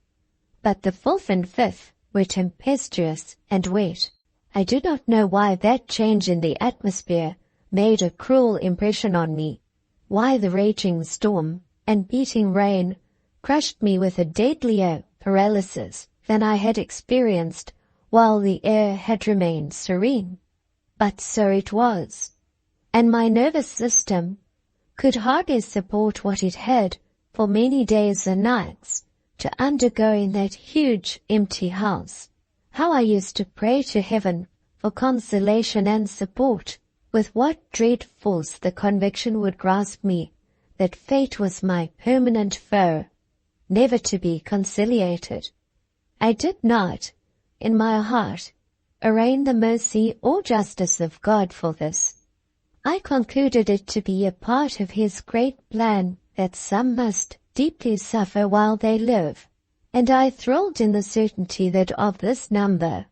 but the 4th and 5th were tempestuous and wet. I do not know why that change in the atmosphere made a cruel impression on me, why the raging storm and beating rain crushed me with a deadlier paralysis than I had experienced while the air had remained serene. But so it was, and my nervous system could hardly support what it had for many days and nights to undergo in that huge empty house. How I used to pray to heaven for consolation and support, with what dread force the conviction would grasp me that fate was my permanent foe, never to be conciliated. I did not, in my heart, arraign the mercy or justice of God for this. I concluded it to be a part of His great plan that some must deeply suffer while they live, and I thrilled in the certainty that of this number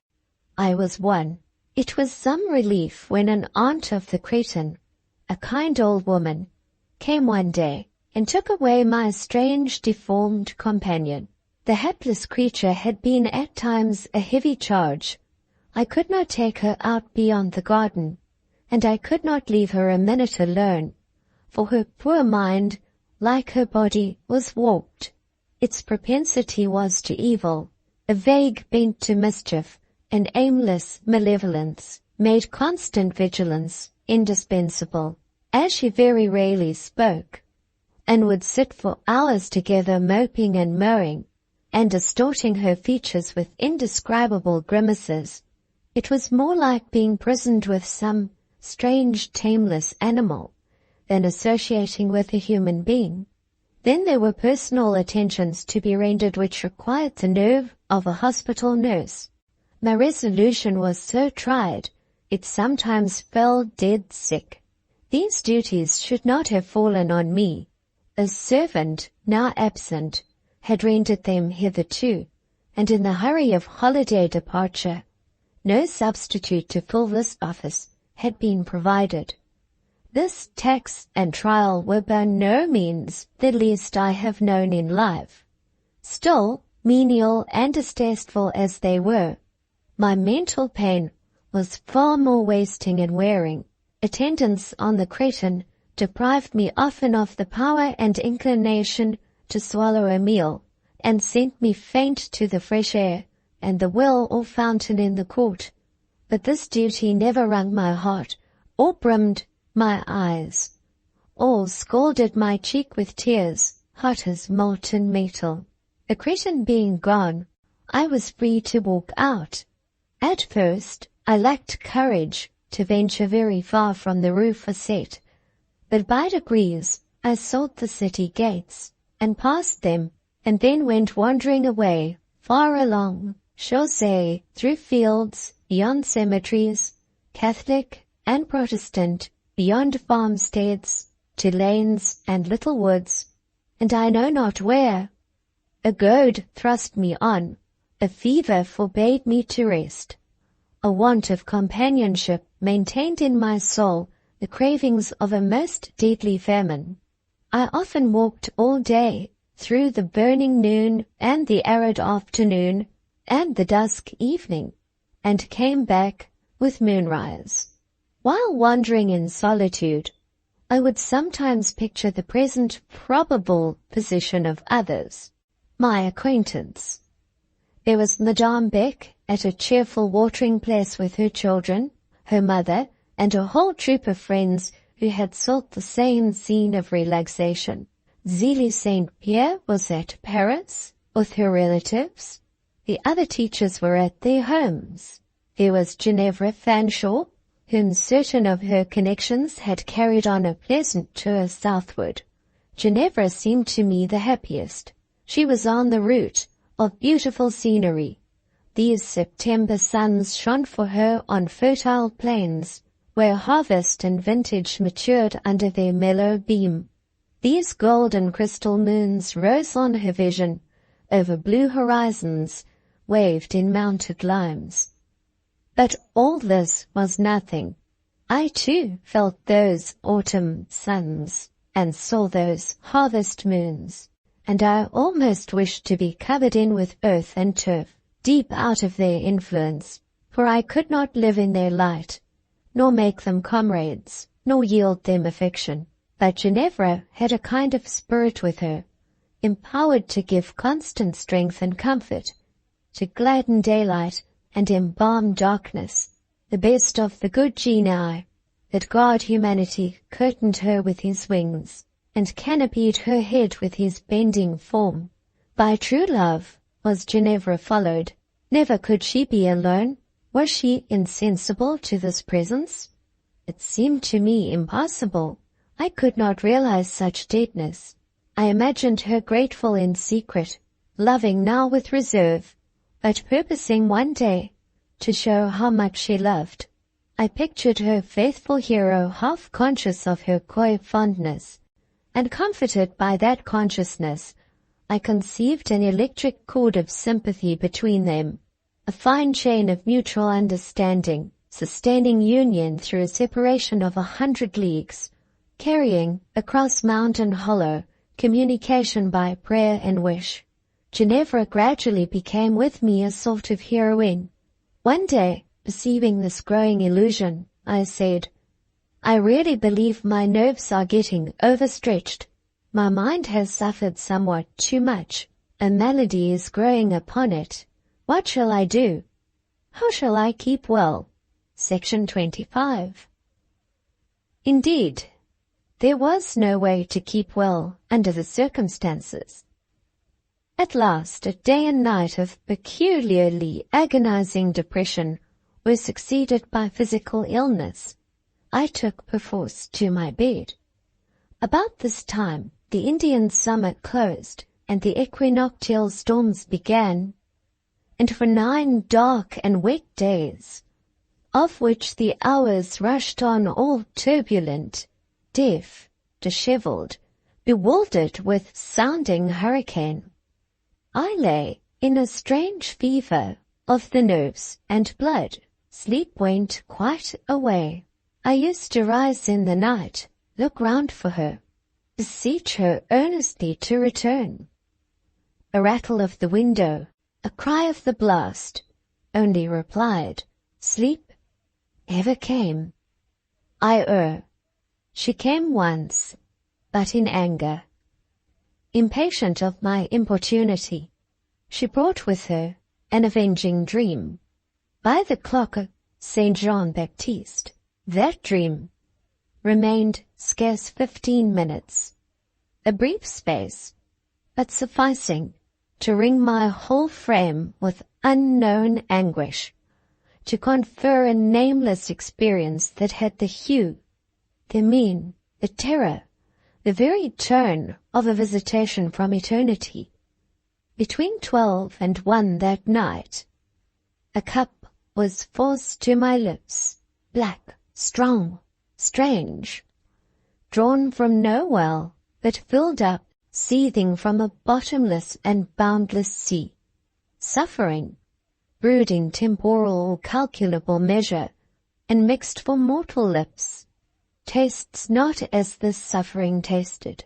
I was one. It was some relief when an aunt of the Cretan, a kind old woman, came one day and took away my strange deformed companion. The hapless creature had been at times a heavy charge. I could not take her out beyond the garden, and I could not leave her a minute alone, for her poor mind, like her body, was warped. Its propensity was to evil, a vague bent to mischief, and aimless malevolence made constant vigilance indispensable. As she very rarely spoke, and would sit for hours together moping and mowing, and distorting her features with indescribable grimaces, it was more like being prisoned with some strange tameless animal than associating with a human being. Then there were personal attentions to be rendered which required the nerve of a hospital nurse. My resolution was so tried, it sometimes fell dead sick. These duties should not have fallen on me. A servant, now absent, had rendered them hitherto, and in the hurry of holiday departure, no substitute to fill this office had been provided. This tax and trial were by no means the least I have known in life. Still, menial and distasteful as they were, my mental pain was far more wasting and wearing. Attendance on the Cretan deprived me often of the power and inclination to swallow a meal, and sent me faint to the fresh air and the well or fountain in the court. But this duty never wrung my heart, or brimmed my eyes, or scalded my cheek with tears, hot as molten metal. The Cretan being gone, I was free to walk out. At first, I lacked courage to venture very far from the rue facet, but by degrees I sought the city gates, and passed them, and then went wandering away, far along chaussee, through fields, beyond cemeteries, Catholic and Protestant, beyond farmsteads, to lanes and little woods, and I know not where. A goad thrust me on, a fever forbade me to rest. A want of companionship maintained in my soul the cravings of a most deadly famine. I often walked all day, through the burning noon and the arid afternoon and the dusk evening, and came back with moonrise. While wandering in solitude, I would sometimes picture the present probable position of others, my acquaintance. There was Madame Beck at a cheerful watering place with her children, her mother, and a whole troop of friends who had sought the same scene of relaxation. Zélie St. Pierre was at Paris with her relatives. The other teachers were at their homes. There was Ginevra Fanshawe, whom certain of her connections had carried on a pleasant tour southward. Ginevra seemed to me the happiest. She was on the route of beautiful scenery. These September suns shone for her on fertile plains, where harvest and vintage matured under their mellow beam. These golden crystal moons rose on her vision over blue horizons waved in mounted limes. But all this was nothing. I too felt those autumn suns and saw those harvest moons, and I almost wished to be covered in with earth and turf, deep out of their influence, for I could not live in their light, nor make them comrades, nor yield them affection. But Ginevra had a kind of spirit with her, empowered to give constant strength and comfort, to gladden daylight and embalm darkness, the best of the good genii that God humanity curtained her with his wings, and canopied her head with his bending form. By true love was Ginevra followed. Never could she be alone. Was she insensible to this presence? It seemed to me impossible. I could not realize such deadness. I imagined her grateful in secret, loving now with reserve, but purposing one day to show how much she loved. I pictured her faithful hero half conscious of her coy fondness, and comforted by that consciousness, I conceived an electric cord of sympathy between them, a fine chain of mutual understanding, sustaining union through a separation of 100 leagues, carrying, across mountain hollow, communication by prayer and wish. Ginevra gradually became with me a sort of heroine. One day, perceiving this growing illusion, I said, I really believe my nerves are getting overstretched. My mind has suffered somewhat too much. A malady is growing upon it. What shall I do? How shall I keep well? Section 25. Indeed, there was no way to keep well under the circumstances. At last, a day and night of peculiarly agonizing depression were succeeded by physical illness. I took perforce to my bed. About this time, the Indian summer closed, and the equinoctial storms began, and for 9 dark and wet days, of which the hours rushed on all turbulent, deaf, dishevelled, bewildered with sounding hurricane, I lay in a strange fever of the nerves and blood. Sleep went quite away. I used to rise in the night, look round for her, beseech her earnestly to return. A rattle of the window, a cry of the blast, only replied, sleep ever came. She came once, but in anger. Impatient of my importunity, she brought with her an avenging dream. By the clock of Saint Jean Baptiste, that dream remained scarce 15 minutes, a brief space, but sufficing to wring my whole frame with unknown anguish, to confer a nameless experience that had the hue, the mien, the terror, the very tone of a visitation from eternity. Between 12 and 1 that night, a cup was forced to my lips, black, strong, strange, drawn from no well, but filled up, seething from a bottomless and boundless sea. Suffering, brewed in temporal or calculable measure, and mixed for mortal lips, tastes not as this suffering tasted.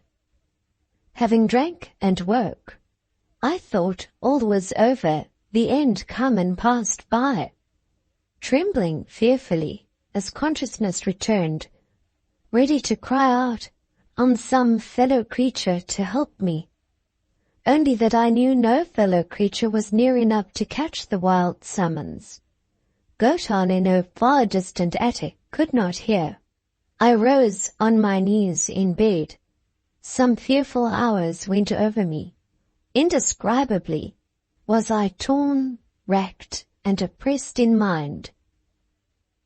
Having drank and woke, I thought all was over, the end come and passed by. Trembling fearfully, as consciousness returned, ready to cry out on some fellow creature to help me, only that I knew no fellow creature was near enough to catch the wild summons. Goton in a far distant attic could not hear. I rose on my knees in bed. Some fearful hours went over me. Indescribably was I torn, racked, and oppressed in mind.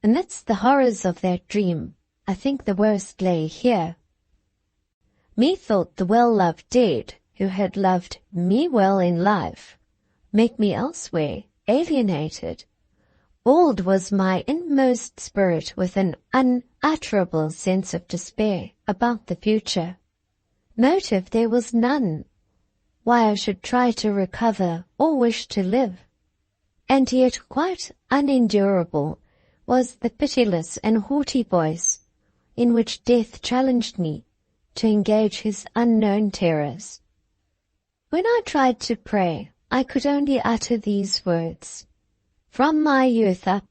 Amidst the horrors of that dream, I think the worst lay here. Methought the well-loved dead, who had loved me well in life, make me elsewhere alienated. Awed was my inmost spirit with an unutterable sense of despair about the future. Motive there was none. why I should try to recover or wish to live. And yet quite unendurable was the pitiless and haughty voice in which death challenged me to engage his unknown terrors. When I tried to pray, I could only utter these words: "From my youth up,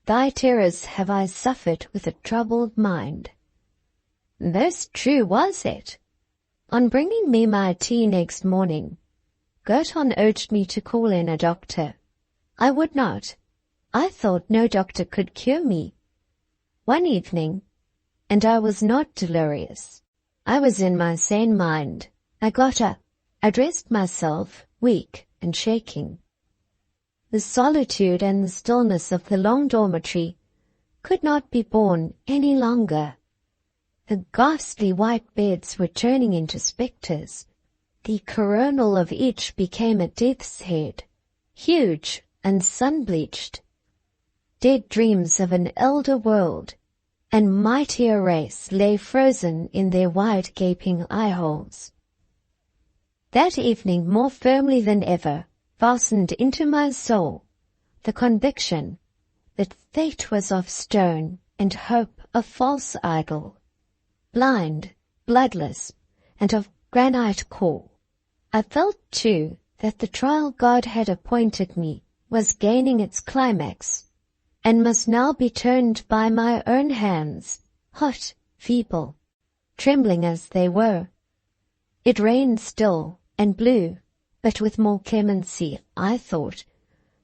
thy terrors have I suffered with a troubled mind." Most true was it. On bringing me my tea next morning, Gerton urged me to call in a doctor. I would not. I thought no doctor could cure me. One evening, and I was not delirious, I was in my sane mind. I got up. I dressed myself, weak and shaking. The solitude and the stillness of the long dormitory could not be borne any longer. The ghastly white beds were turning into spectres. The coronal of each became a death's head, huge and sun-bleached. Dead dreams of an elder world and mightier race lay frozen in their wide gaping eye-holes. That evening, more firmly than ever, fastened into my soul the conviction that fate was of stone and hope a false idol, blind, bloodless, and of granite core. I felt, too, that the trial God had appointed me was gaining its climax, and must now be turned by my own hands, hot, feeble, trembling as they were. It rained still and blew, but with more clemency, I thought,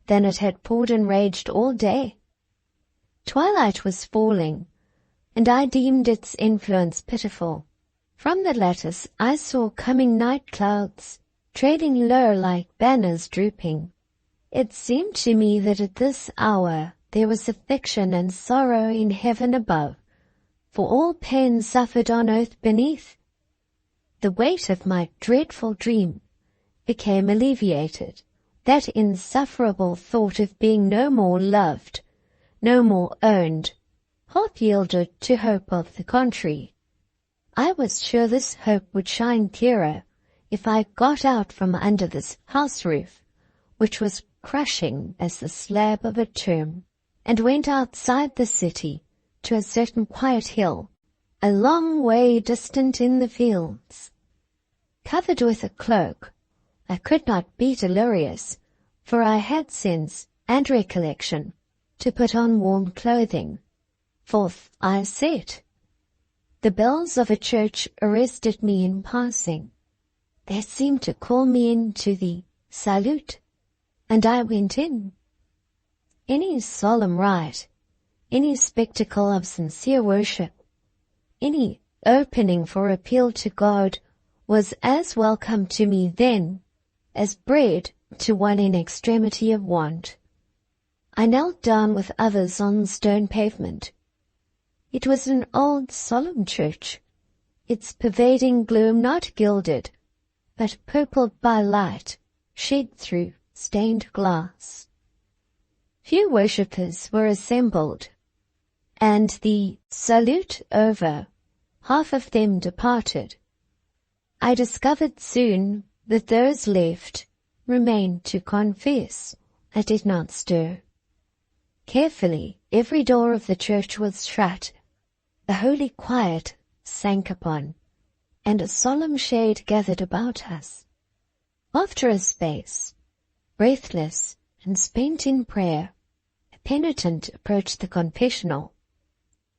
than it had poured and raged all day. Twilight was falling, and I deemed its influence pitiful. From the lattice I saw coming night clouds, trailing low like banners drooping. It seemed to me that at this hour there was affliction and sorrow in heaven above, for all pain suffered on earth beneath. The weight of my dreadful dream became alleviated. That insufferable thought of being no more loved, no more owned, half yielded to hope of the contrary. I was sure this hope would shine clearer if I got out from under this house roof, which was crushing as the slab of a tomb, and went outside the city to a certain quiet hill, a long way distant in the fields. Covered with a cloak, I could not be delirious, for I had sense and recollection to put on warm clothing. Forth I set. The bells of a church arrested me in passing. They seemed to call me into the salute, and I went in. Any solemn rite, any spectacle of sincere worship, any opening for appeal to God was as welcome to me then as bread to one in extremity of want. I knelt down with others on the stone pavement. It was an old solemn church, its pervading gloom not gilded, but purpled by light shed through stained glass. Few worshippers were assembled, and the salute over, half of them departed. I discovered soon that those left remained to confess. I did not stir. Carefully every door of the church was shut. The holy quiet sank upon, and a solemn shade gathered about us. After a space, breathless and spent in prayer, a penitent approached the confessional.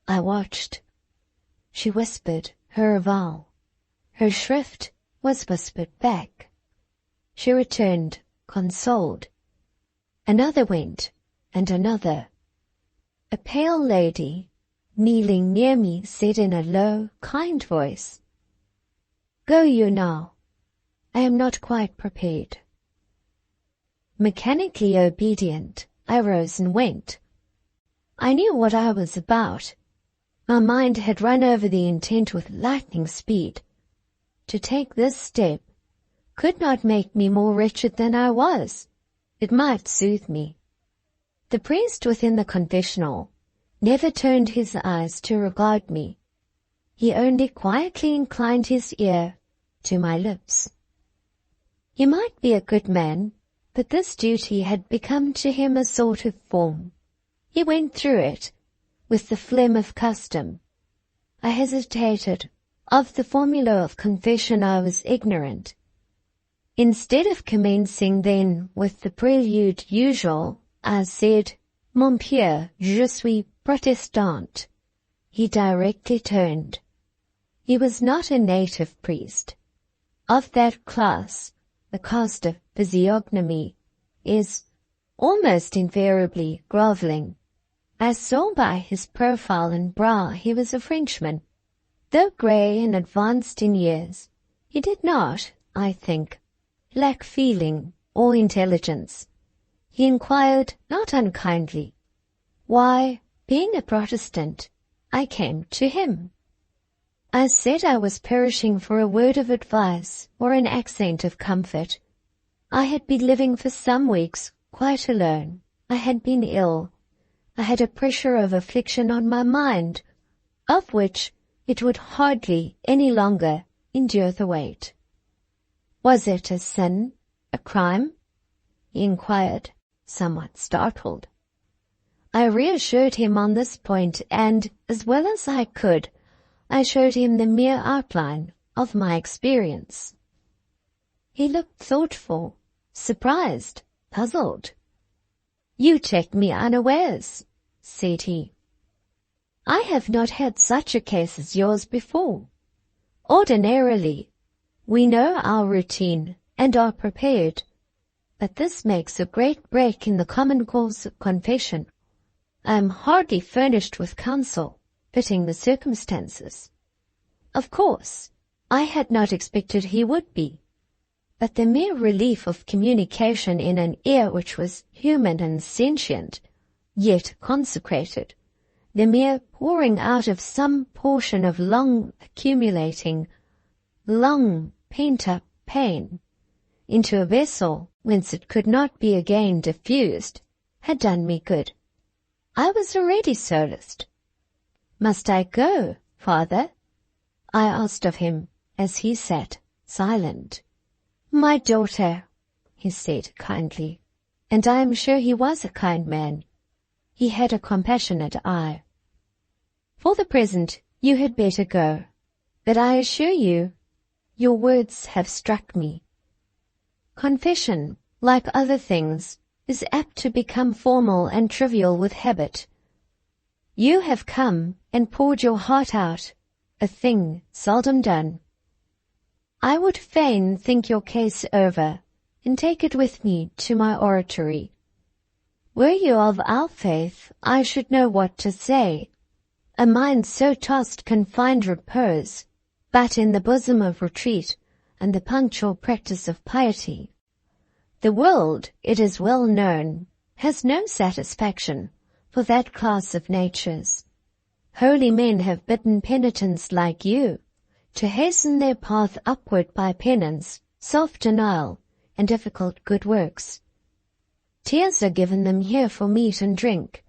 I watched. She whispered her avowal. Her shrift was whispered back. She returned, consoled. Another went, and another. A pale lady, kneeling near me, said in a low, kind voice, "Go you now. I am not quite prepared." Mechanically obedient, I rose and went. I knew what I was about. My mind had run over the intent with lightning speed. To take this step could not make me more wretched than I was. It might soothe me. The priest within the confessional never turned his eyes to regard me. He only quietly inclined his ear to my lips. He might be a good man, but this duty had become to him a sort of form. He went through it with the phlegm of custom. I hesitated. Of the formula of confession I was ignorant. Instead of commencing then with the prelude usual, I said, "Mon Père, je suis protestant." He directly turned. He was not a native priest. Of that class, the cast of physiognomy is almost invariably grovelling. I saw by his profile and brow he was a Frenchman. Though grey and advanced in years, he did not, I think, lack feeling or intelligence. He inquired, not unkindly, why, being a Protestant, I came to him. I said I was perishing for a word of advice or an accent of comfort. I had been living for some weeks quite alone. I had been ill. I had a pressure of affliction on my mind, of which it would hardly any longer endure the weight. Was it a sin, a crime? He inquired, somewhat startled. I reassured him on this point, and, as well as I could, I showed him the mere outline of my experience. He looked thoughtful, surprised, puzzled. "You take me unawares," said he. "I have not had such a case as yours before. Ordinarily, we know our routine and are prepared, but this makes a great break in the common course of confession. I am hardly furnished with counsel fitting the circumstances. Of course, I had not expected he would be, but the mere relief of communication in an ear which was human and sentient, yet consecrated, the mere pouring out of some portion of long accumulating, long pent-up pain into a vessel whence it could not be again diffused, had done me good. I was already solaced. "Must I go, father?" I asked of him as he sat silent. "My daughter," he said kindly, and I am sure he was a kind man. He had a compassionate eye. "For the present you had better go, but I assure you, your words have struck me. Confession, like other things, is apt to become formal and trivial with habit. You have come and poured your heart out, a thing seldom done. I would fain think your case over, and take it with me to my oratory. Were you of our faith, I should know what to say. A mind so tossed can find repose, but in the bosom of retreat and the punctual practice of piety. The world, it is well known, has no satisfaction for that class of natures. Holy men have bidden penitents like you to hasten their path upward by penance, self-denial, and difficult good works. Tears are given them here for meat and drink,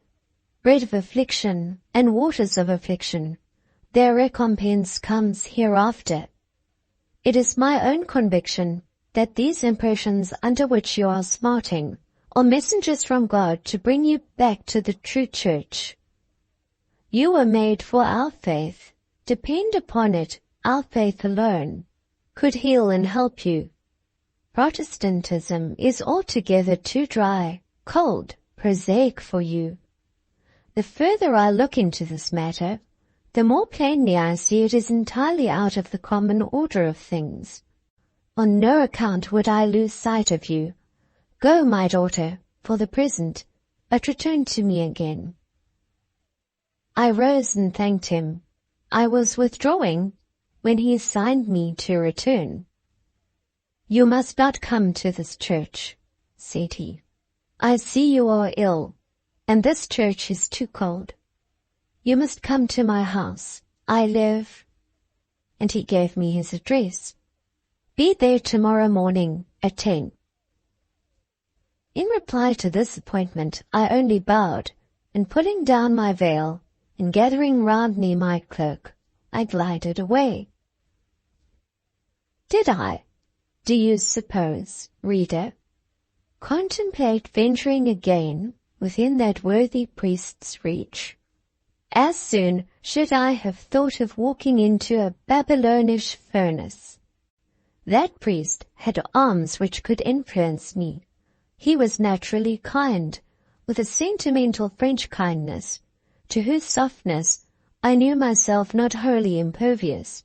bread of affliction and waters of affliction. Their recompense comes hereafter. It is my own conviction that these impressions under which you are smarting are messengers from God to bring you back to the true church. You were made for our faith. Depend upon it, our faith alone could heal and help you. Protestantism is altogether too dry, cold, prosaic for you. The further I look into this matter, the more plainly I see it is entirely out of the common order of things. On no account would I lose sight of you. Go, my daughter, for the present, but return to me again." I rose and thanked him. I was withdrawing when he signed me to return. "You must not come to this church," said he. "I see you are ill, and this church is too cold. You must come to my house. I live," and he gave me his address. "Be there tomorrow morning at 10. In reply to this appointment, I only bowed, and pulling down my veil and gathering round me my cloak, I glided away. Did I, do you suppose, reader, contemplate venturing again within that worthy priest's reach? As soon should I have thought of walking into a Babylonish furnace. That priest had arms which could influence me. He was naturally kind, with a sentimental French kindness, to whose softness I knew myself not wholly impervious.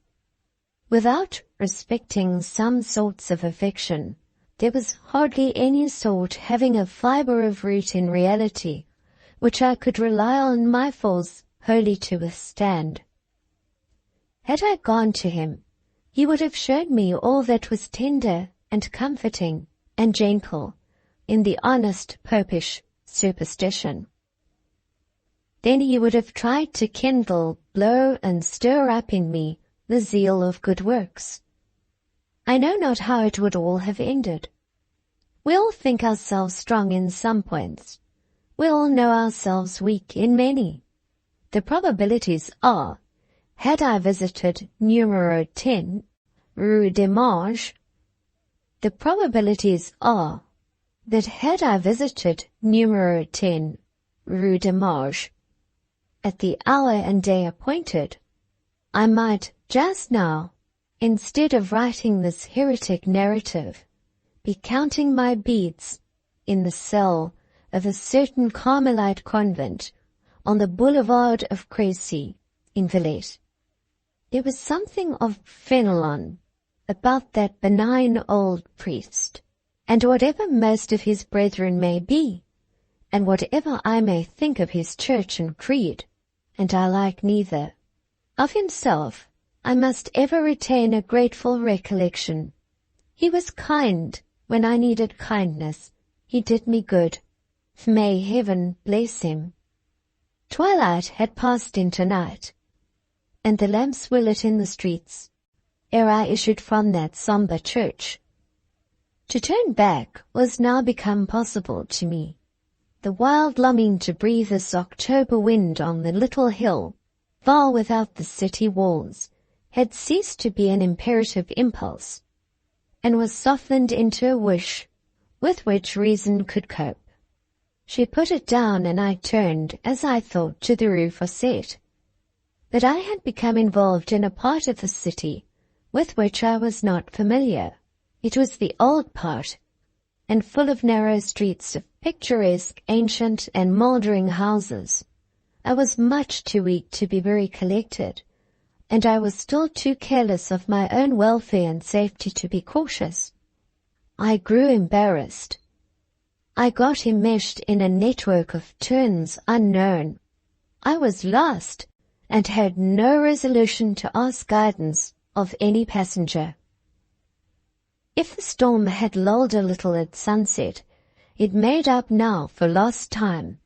Without respecting some sorts of affection, there was hardly any sort having a fibre of root in reality, which I could rely on my force wholly to withstand. Had I gone to him, he would have shown me all that was tender and comforting and gentle in the honest popish superstition. Then he would have tried to kindle, blow, and stir up in me the zeal of good works. I know not how it would all have ended. We all think ourselves strong in some points. We all know ourselves weak in many. The probabilities are, had I visited numero 10, Rue des Marges, the probabilities are that had I visited numero 10, Rue des Marges, at the hour and day appointed, I might just now, instead of writing this heretic narrative, be counting my beads in the cell of a certain Carmelite convent on the boulevard of Crécy in Villette. There was something of Fenelon about that benign old priest, and whatever most of his brethren may be, and whatever I may think of his church and creed, and I like neither, of himself I must ever retain a grateful recollection. He was kind when I needed kindness. He did me good. May heaven bless him. Twilight had passed into night, and the lamps were lit in the streets, ere I issued from that sombre church. To turn back was now become possible to me. The wild longing to breathe this October wind on the little hill, far without the city walls, had ceased to be an imperative impulse, and was softened into a wish with which reason could cope. She put it down, and I turned, as I thought, to the Rue Fossette. But I had become involved in a part of the city with which I was not familiar. It was the old part, and full of narrow streets of picturesque, ancient, and mouldering houses. I was much too weak to be very collected, and I was still too careless of my own welfare and safety to be cautious. I grew embarrassed. I got enmeshed in a network of turns unknown. I was lost, and had no resolution to ask guidance of any passenger. If the storm had lulled a little at sunset, it made up now for lost time.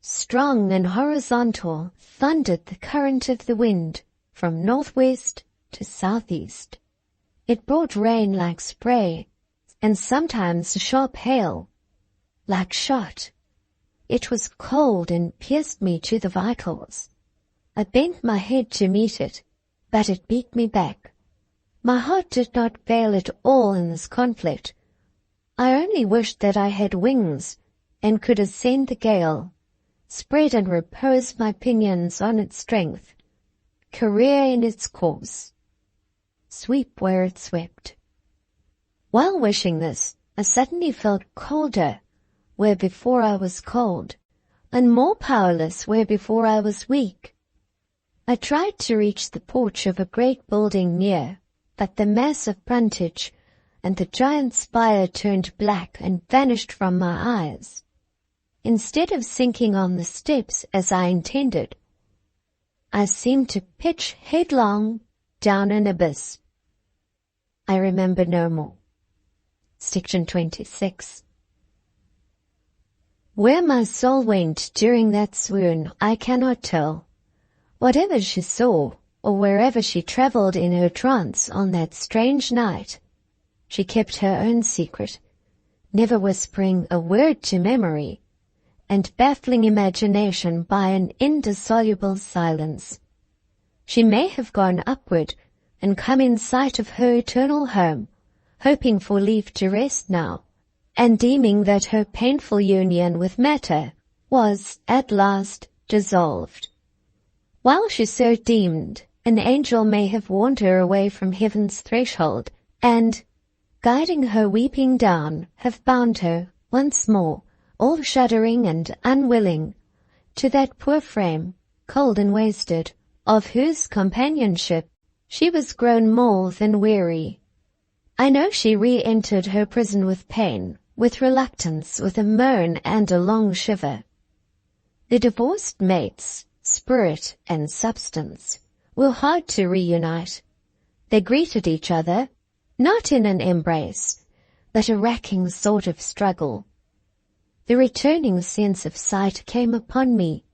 Strong and horizontal thundered the current of the wind from northwest to southeast. It brought rain like spray, and sometimes sharp hail, like shot. It was cold and pierced me to the vitals. I bent my head to meet it, but it beat me back. My heart did not fail at all in this conflict. I only wished that I had wings and could ascend the gale, spread and repose my pinions on its strength, career in its course, sweep where it swept. While wishing this, I suddenly felt colder where before I was cold, and more powerless where before I was weak. I tried to reach the porch of a great building near, but the mass of frontage and the giant spire turned black and vanished from my eyes. Instead of sinking on the steps as I intended, I seemed to pitch headlong down an abyss. I remember no more. Section 26. Where my soul went during that swoon, I cannot tell. Whatever she saw, or wherever she travelled in her trance on that strange night, she kept her own secret, never whispering a word to memory, and baffling imagination by an indissoluble silence. She may have gone upward and come in sight of her eternal home, hoping for leave to rest now, and deeming that her painful union with matter was at last dissolved. While she so deemed, an angel may have warned her away from heaven's threshold, and, guiding her weeping down, have bound her once more, all shuddering and unwilling, to that poor frame, cold and wasted, of whose companionship she was grown more than weary. I know she re-entered her prison with pain, with reluctance, with a moan and a long shiver. The divorced mates, spirit and substance, were hard to reunite. They greeted each other, not in an embrace, but a racking sort of struggle. The returning sense of sight came upon me,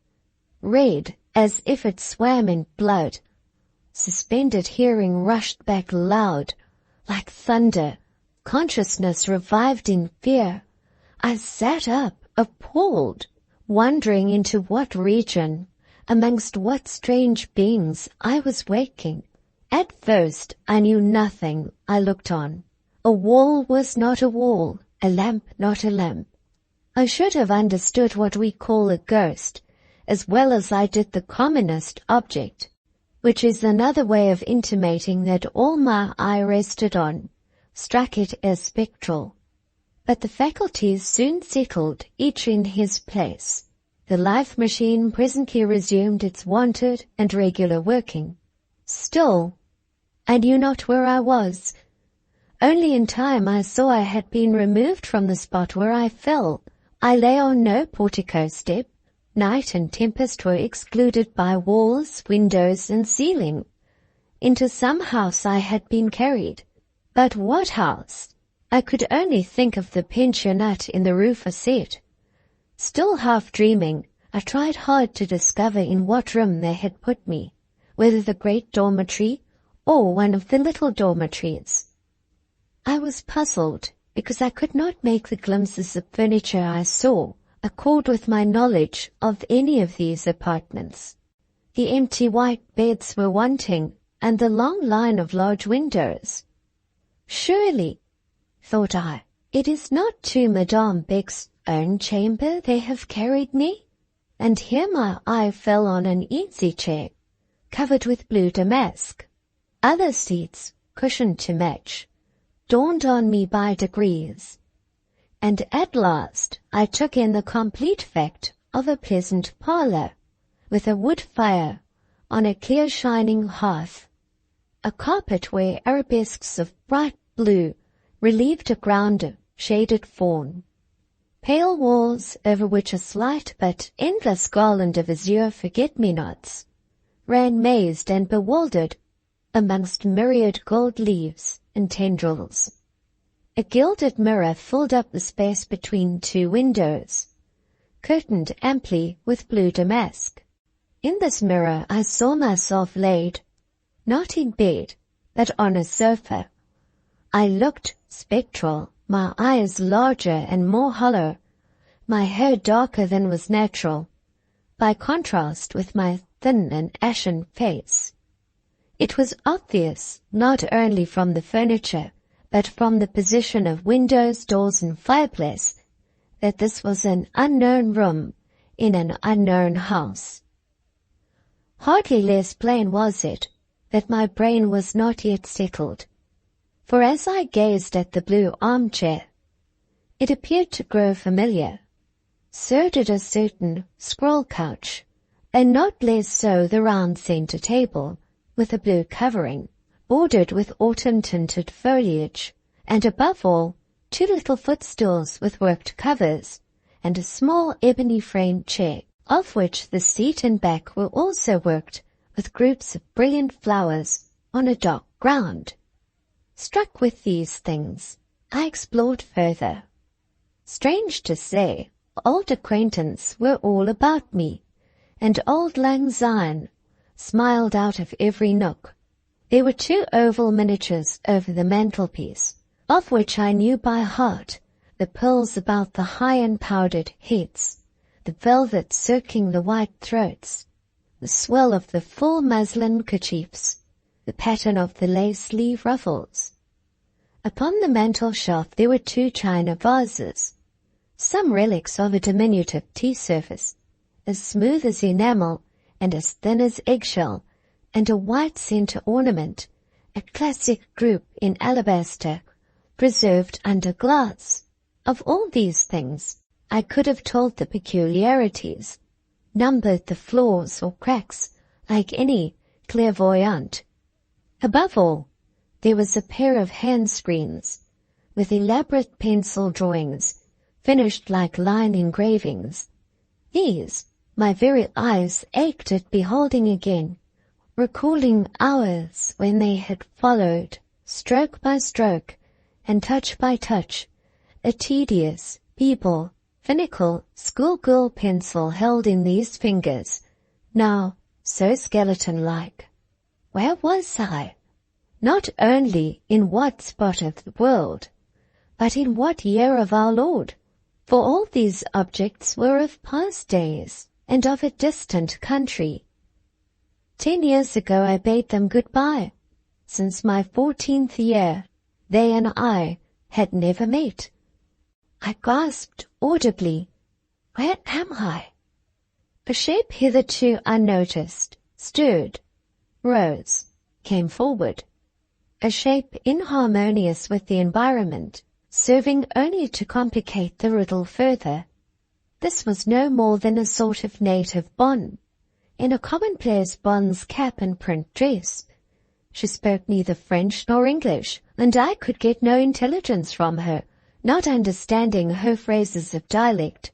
red as if it swam in blood. Suspended hearing rushed back loud, like thunder. Consciousness revived in fear. I sat up, appalled, wondering into what region, amongst what strange beings I was waking. At first I knew nothing. I looked on. A wall was not a wall, a lamp not a lamp. I should have understood what we call a ghost, as well as I did the commonest object, which is another way of intimating that all my eye rested on struck it as spectral. But the faculties soon settled, each in his place. The life machine presently resumed its wonted and regular working. Still, I knew not where I was. Only in time I saw I had been removed from the spot where I fell. I lay on no portico step. Night and tempest were excluded by walls, windows, and ceiling. Into some house I had been carried. But what house? I could only think of the pensionnat in the Rue Facette. Still half dreaming, I tried hard to discover in what room they had put me, whether the great dormitory or one of the little dormitories. I was puzzled because I could not make the glimpses of furniture I saw accord with my knowledge of any of these apartments. The empty white beds were wanting, and the long line of large windows. Surely, thought I, it is not to Madame Beck's own chamber they have carried me? And here my eye fell on an easy-chair, covered with blue damask. Other seats, cushioned to match, dawned on me by degrees, and at last I took in the complete fact of a pleasant parlour, with a wood fire on a clear shining hearth, a carpet where arabesques of bright blue relieved a ground of shaded fawn, pale walls over which a slight but endless garland of azure forget-me-nots ran mazed and bewildered amongst myriad gold leaves and tendrils. A gilded mirror filled up the space between two windows, curtained amply with blue damask. In this mirror I saw myself laid, not in bed, but on a sofa. I looked spectral, my eyes larger and more hollow, my hair darker than was natural, by contrast with my thin and ashen face. It was obvious, not only from the furniture, but from the position of windows, doors, and fireplace, that this was an unknown room in an unknown house. Hardly less plain was it that my brain was not yet settled, for as I gazed at the blue armchair, it appeared to grow familiar. So did a certain scroll couch, and not less so the round centre table, with a blue covering, bordered with autumn-tinted foliage, and above all, two little footstools with worked covers, and a small ebony-framed chair, of which the seat and back were also worked with groups of brilliant flowers on a dark ground. Struck with these things, I explored further. Strange to say, old acquaintance were all about me, and old Lang Syne smiled out of every nook. There were two oval miniatures over the mantelpiece, of which I knew by heart the pearls about the high and powdered heads, the velvet circling the white throats, the swell of the full muslin kerchiefs, the pattern of the lace sleeve ruffles. Upon the mantel-shelf there were 2 china vases, some relics of a diminutive tea service, as smooth as enamel and as thin as eggshell, and a white center ornament, a classic group in alabaster, preserved under glass. Of all these things, I could have told the peculiarities, numbered the flaws or cracks, like any clairvoyant. Above all, there was a pair of hand screens, with elaborate pencil drawings, finished like line engravings. These, my very eyes ached at beholding again, recalling hours when they had followed, stroke by stroke, and touch by touch, a tedious, feeble, finical schoolgirl pencil held in these fingers, now so skeleton-like. Where was I? Not only in what spot of the world, but in what year of our Lord? For all these objects were of past days, and of a distant country. 10 years ago I bade them good-bye. Since my 14th year, they and I had never met. I gasped audibly, "Where am I?" A shape hitherto unnoticed stirred, rose, came forward. A shape inharmonious with the environment, serving only to complicate the riddle further. This was no more than a sort of native bonne, in a commonplace bonne's cap and print dress. She spoke neither French nor English, and I could get no intelligence from her, not understanding her phrases of dialect.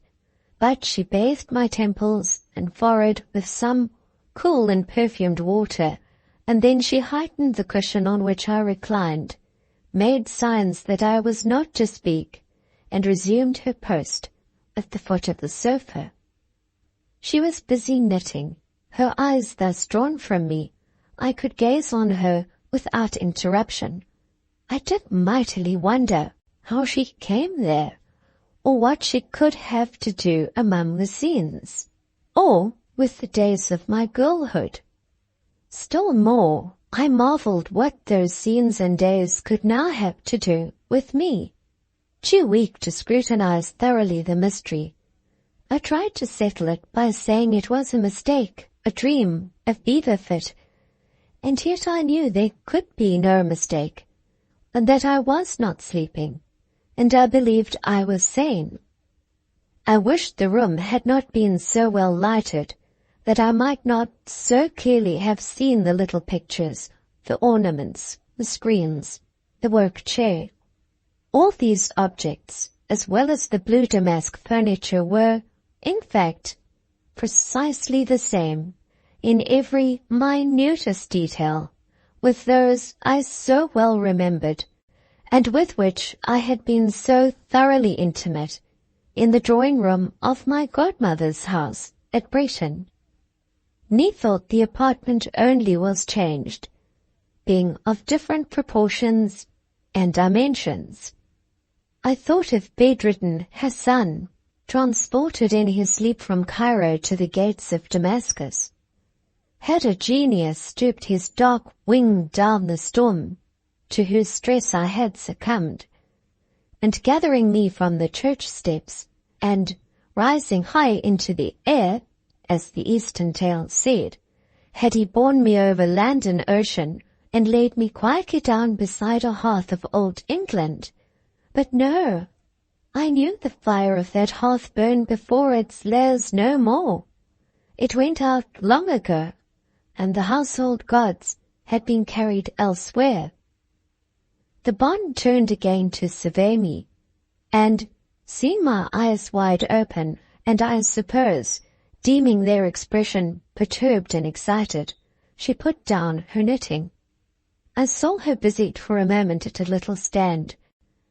But she bathed my temples and forehead with some cool and perfumed water, and then she heightened the cushion on which I reclined, made signs that I was not to speak, and resumed her post at the foot of the sofa. She was busy knitting. Her eyes thus drawn from me, I could gaze on her without interruption. I did mightily wonder how she came there, or what she could have to do among the scenes, or with the days of my girlhood. Still more, I marveled what those scenes and days could now have to do with me. Too weak to scrutinize thoroughly the mystery, I tried to settle it by saying it was a mistake, a dream, a fever fit, and yet I knew there could be no mistake, and that I was not sleeping, and I believed I was sane. I wished the room had not been so well lighted, that I might not so clearly have seen the little pictures, the ornaments, the screens, the work chair. All these objects, as well as the blue damask furniture, were, in fact, precisely the same, in every minutest detail, with those I so well remembered, and with which I had been so thoroughly intimate, in the drawing-room of my godmother's house at Breton. Methought the apartment only was changed, being of different proportions and dimensions. I thought of bedridden Hassan, transported in his sleep from Cairo to the gates of Damascus. Had a genius stooped his dark wing down the storm, to whose stress I had succumbed, and gathering me from the church steps, and rising high into the air, as the Eastern tale said, had he borne me over land and ocean, and laid me quietly down beside a hearth of old England. But no, I knew the fire of that hearth burned before its layers no more. It went out long ago, and the household gods had been carried elsewhere. The bonne turned again to survey me, and, seeing my eyes wide open, and I suppose, deeming their expression perturbed and excited, she put down her knitting. I saw her busied for a moment at a little stand.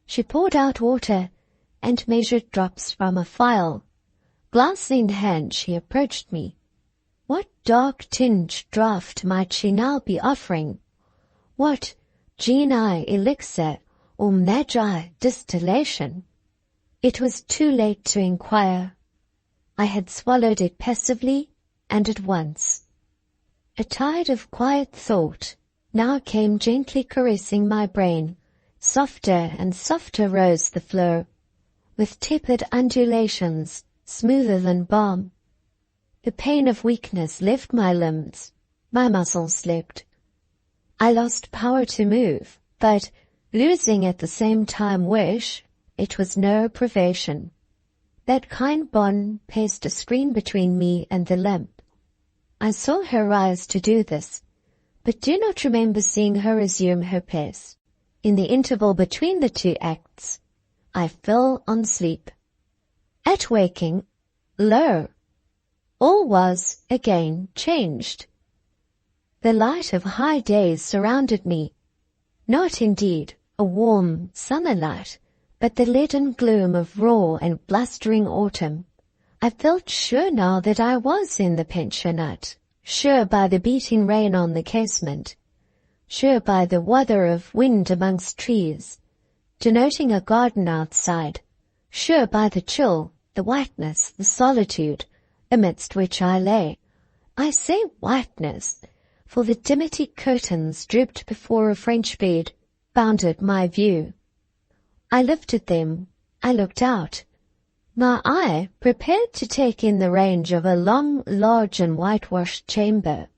She poured out water and measured drops from a phial. Glass in hand, she approached me. What dark-tinged draught might she now be offering? What genii elixir or magi distillation? It was too late to inquire. I had swallowed it passively and at once. A tide of quiet thought now came gently caressing my brain, Softer and softer rose the flow, with tepid undulations, smoother than balm. The pain of weakness left my limbs, my muscles slept. I lost power to move, but, losing at the same time wish, it was no privation. That kind bond placed a screen between me and the lamp. I saw her rise to do this, but do not remember seeing her resume her pace. In the interval between the two acts, I fell on sleep. At waking, lo! All was again changed. The light of high days surrounded me, not indeed a warm summer light, but the leaden gloom of raw and blustering autumn. I felt sure now that I was in the pensionnat, sure by the beating rain on the casement, sure by the whirr of wind amongst trees, denoting a garden outside, sure by the chill, the whiteness, the solitude, amidst which I lay. I say whiteness, for the dimity curtains drooped before a French bed, bounded my view. I lifted them, I looked out. My eye, prepared to take in the range of a long, large and whitewashed chamber,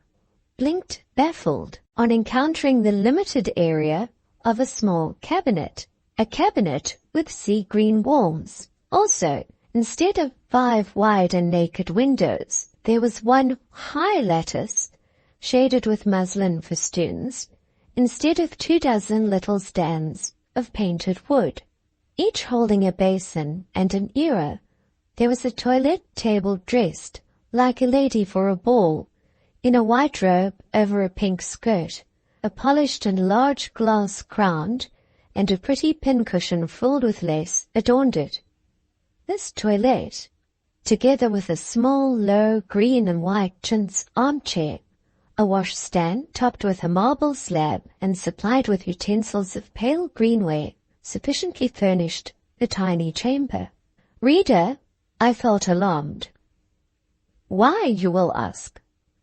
blinked baffled on encountering the limited area of a small cabinet, a cabinet with sea-green walls. Also, instead of 5 wide and naked windows, there was one high lattice, shaded with muslin festoons, instead of 24 little stands of painted wood, each holding a basin and an ewer. There was a toilette table dressed, like a lady for a ball, in a white robe over a pink skirt, a polished and large glass crowned, and a pretty pincushion filled with lace adorned it. This toilette, together with a small, low, green and white chintz armchair, a washstand topped with a marble slab and supplied with utensils of pale greenware, sufficiently furnished the tiny chamber. Reader, I felt alarmed. Why, you will ask?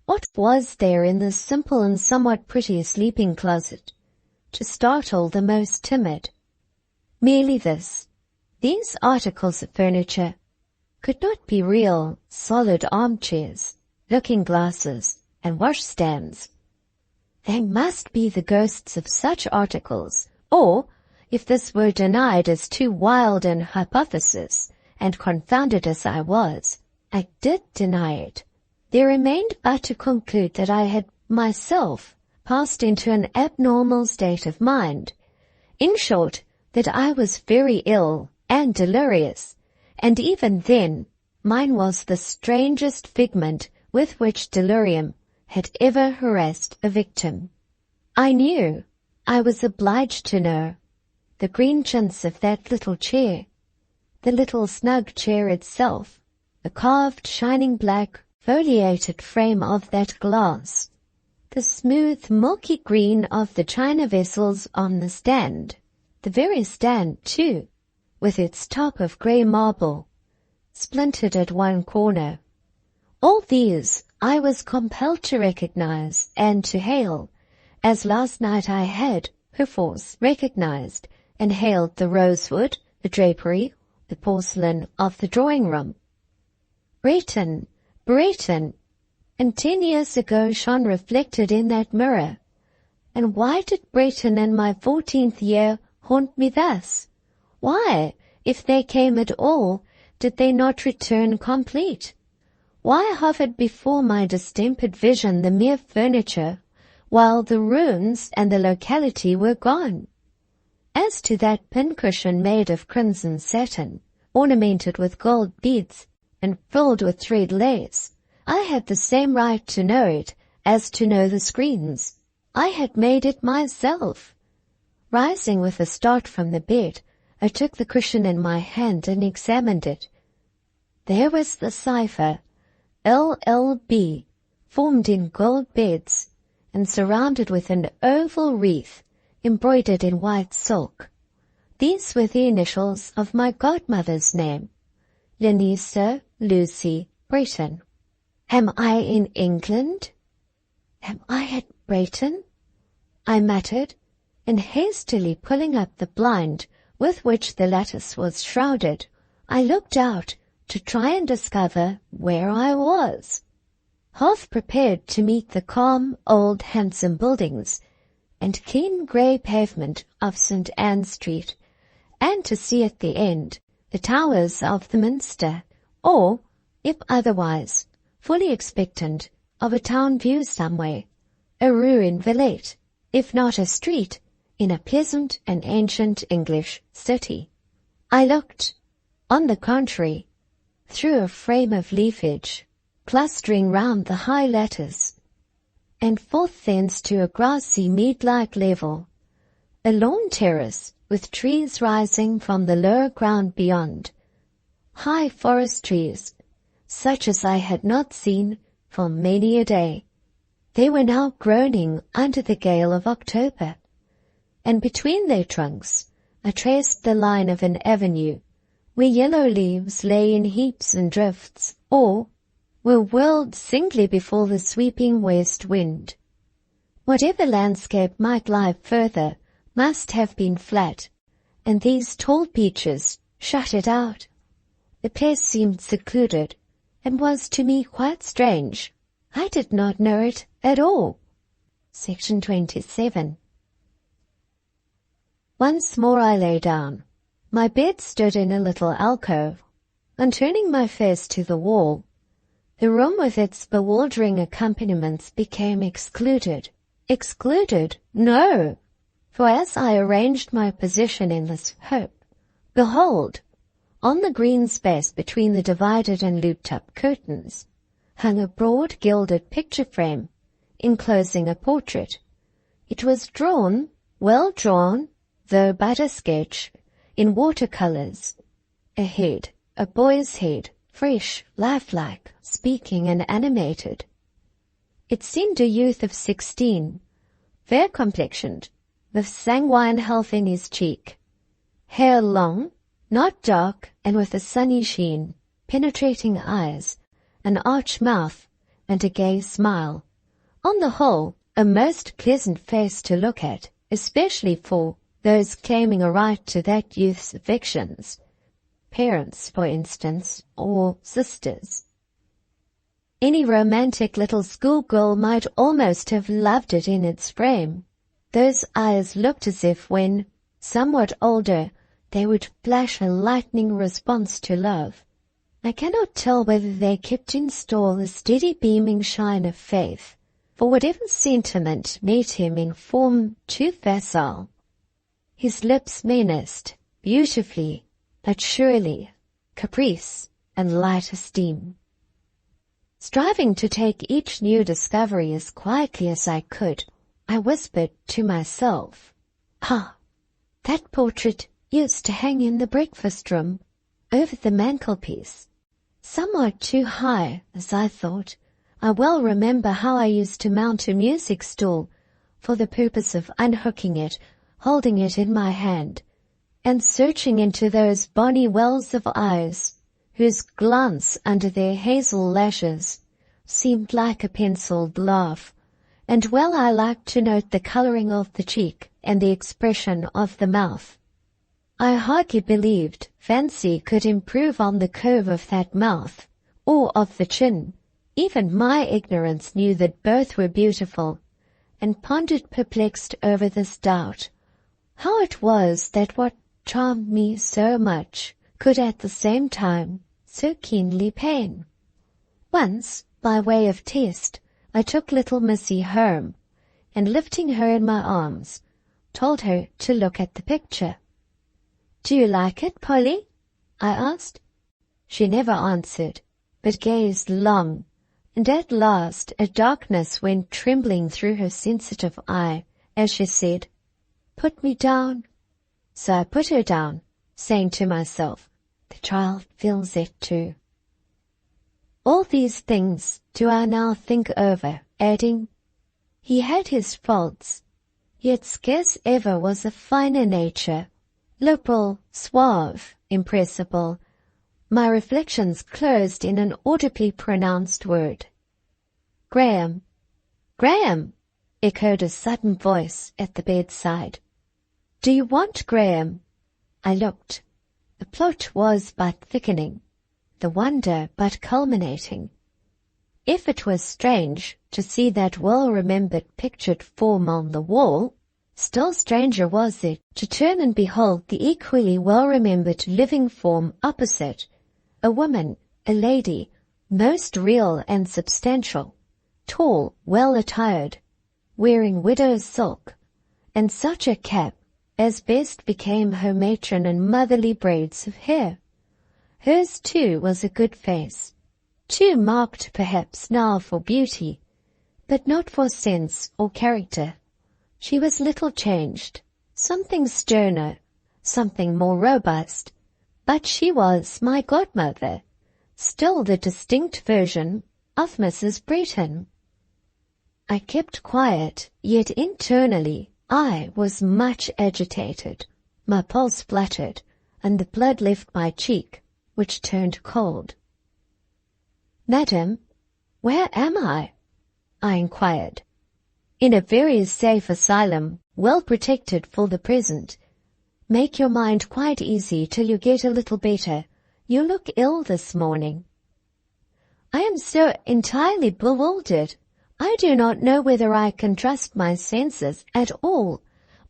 What was there in this simple and somewhat pretty sleeping closet to startle the most timid? Merely this: these articles of furniture could not be real, solid armchairs, looking-glasses, and washstands. They must be the ghosts of such articles, or, if this were denied as too wild an hypothesis, and confounded as I was, I did deny it. There remained but to conclude that I had myself passed into an abnormal state of mind. In short, that I was very ill and delirious, and even then mine was the strangest figment with which delirium had ever harassed a victim. I knew, I was obliged to know, the green chintz of that little chair, the little snug chair itself, the carved, shining black, foliated frame of that glass, the smooth, milky green of the china vessels on the stand, the very stand, too, with its top of grey marble, splintered at one corner. All these I was compelled to recognize and to hail, as last night I had, perforce, recognized and hailed the rosewood, the drapery, the porcelain of the drawing-room. Brayton, Brayton, and 10 years ago shone reflected in that mirror. And why did Brayton in my 14th year haunt me thus? Why, if they came at all, did they not return complete? Why hovered before my distempered vision the mere furniture, while the ruins and the locality were gone? As to that pincushion made of crimson satin, ornamented with gold beads and filled with thread lace, I had the same right to know it as to know the screens. I had made it myself. Rising with a start from the bed, I took the cushion in my hand and examined it. There was the cipher, LLB, formed in gold beads and surrounded with an oval wreath embroidered in white silk. These were the initials of my godmother's name, Lenisa Lucy Brayton. Am I in England? Am I at Brayton? I muttered, and hastily pulling up the blind with which the lattice was shrouded, I looked out to try and discover where I was. Half prepared to meet the calm, old, handsome buildings and clean grey pavement of St. Anne Street, and to see at the end the towers of the Minster, or, if otherwise, fully expectant of a town view somewhere, a rue in Villette, if not a street, in a pleasant and ancient English city. I looked, on the contrary, through a frame of leafage, clustering round the high lattice, and forth thence to a grassy mead-like level, a lawn terrace with trees rising from the lower ground beyond, high forest trees, such as I had not seen for many a day. They were now groaning under the gale of October, and between their trunks I traced the line of an avenue, where yellow leaves lay in heaps and drifts, or were whirled singly before the sweeping west wind. Whatever landscape might lie further must have been flat, and these tall beeches shut it out. The place seemed secluded, and was to me quite strange. I did not know it at all. Section 27. Once more I lay down. My bed stood in a little alcove. On turning my face to the wall, the room with its bewildering accompaniments became excluded. Excluded? No! For as I arranged my position in this hope, behold, on the green space between the divided and looped-up curtains, hung a broad gilded picture frame, enclosing a portrait. It was drawn, well drawn, though but a sketch, in watercolors. A head, a boy's head, fresh, lifelike, speaking and animated. It seemed a youth of 16, fair-complexioned, with sanguine health in his cheek, hair long, not dark, and with a sunny sheen, penetrating eyes, an arch mouth, and a gay smile. On the whole, a most pleasant face to look at, especially for those claiming a right to that youth's affections, parents, for instance, or sisters. Any romantic little schoolgirl might almost have loved it in its frame. Those eyes looked as if when, somewhat older, they would flash a lightning response to love. I cannot tell whether they kept in store the steady beaming shine of faith, for whatever sentiment made him in form too facile. His lips menaced, beautifully, but surely, caprice and light esteem. Striving to take each new discovery as quietly as I could, I whispered to myself, "Ah, that portrait used to hang in the breakfast-room, over the mantelpiece. Somewhat too high, as I thought. I well remember how I used to mount a music stool for the purpose of unhooking it, holding it in my hand, and searching into those bonny wells of eyes, whose glance under their hazel lashes seemed like a penciled laugh, and well I liked to note the colouring of the cheek and the expression of the mouth. I hardly believed fancy could improve on the curve of that mouth, or of the chin. Even my ignorance knew that both were beautiful, and pondered perplexed over this doubt, how it was that what charmed me so much could at the same time so keenly pain. Once, by way of test, I took little Missy home, and lifting her in my arms, told her to look at the picture. "Do you like it, Polly?" I asked. She never answered, but gazed long, and at last a darkness went trembling through her sensitive eye as she said, "Put me down." So I put her down, saying to myself, "The child feels it too." All these things do I now think over, adding, he had his faults, yet scarce ever was a finer nature, liberal, suave, impressible. My reflections closed in an audibly pronounced word. "Graham." "Graham!" echoed a sudden voice at the bedside. Do you want Graham? I looked. The plot was but thickening, the wonder but culminating. If it was strange to see that well-remembered pictured form on the wall, still stranger was it to turn and behold the equally well-remembered living form opposite, a woman, a lady, most real and substantial, tall, well-attired, wearing widow's silk, and such a cap as best became her matron and motherly braids of hair. Hers, too, was a good face, too marked perhaps now for beauty, but not for sense or character. She was little changed, something sterner, something more robust, but she was my godmother, still the distinct version of Mrs. Bretton. I kept quiet, yet internally I was much agitated. My pulse fluttered, and the blood left my cheek, which turned cold. "Madam, where am I?" I inquired. "In a very safe asylum, well protected for the present. Make your mind quite easy till you get a little better. You look ill this morning." "I am so entirely bewildered. I do not know whether I can trust my senses at all,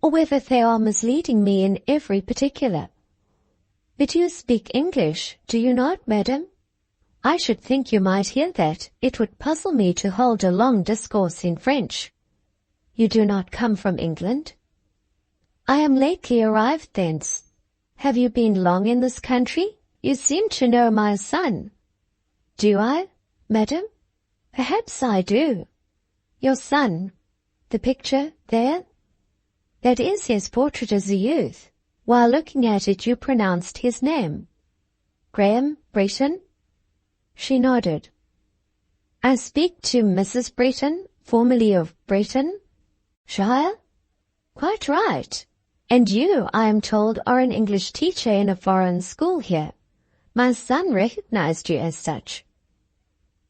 or whether they are misleading me in every particular." "But you speak English, do you not, madam?" "I should think you might hear that. It would puzzle me to hold a long discourse in French." "You do not come from England?" "I am lately arrived thence." "Have you been long in this country? You seem to know my son." "Do I, madam? Perhaps I do." "Your son? The picture there?" "That is his portrait as a youth. While looking at it you pronounced his name. Graham Bretton?" She nodded. "I speak to Mrs. Bretton, formerly of Bretton shire?" "Quite right. And you, I am told, are an English teacher in a foreign school here. My son recognized you as such."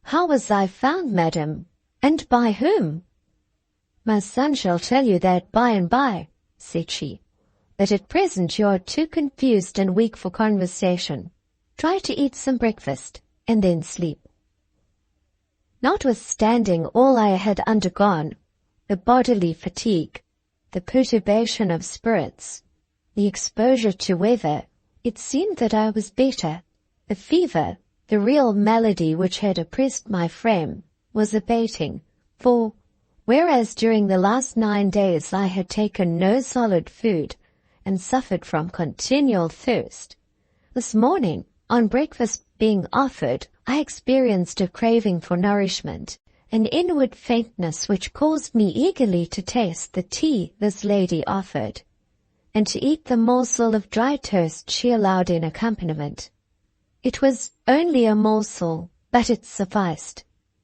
"How was I found, madam? And by whom?" "My son shall tell you that by and by," said she. "But at present you are too confused and weak for conversation. Try to eat some breakfast, and then sleep." Notwithstanding all I had undergone, the bodily fatigue, the perturbation of spirits, the exposure to weather, it seemed that I was better. The fever, the real malady which had oppressed my frame, was abating, for, whereas during the last 9 days I had taken no solid food, and suffered from continual thirst, this morning, on breakfast being offered, I experienced a craving for nourishment, an inward faintness which caused me eagerly to taste the tea this lady offered, and to eat the morsel of dry toast she allowed in accompaniment. It was only a morsel, but it sufficed,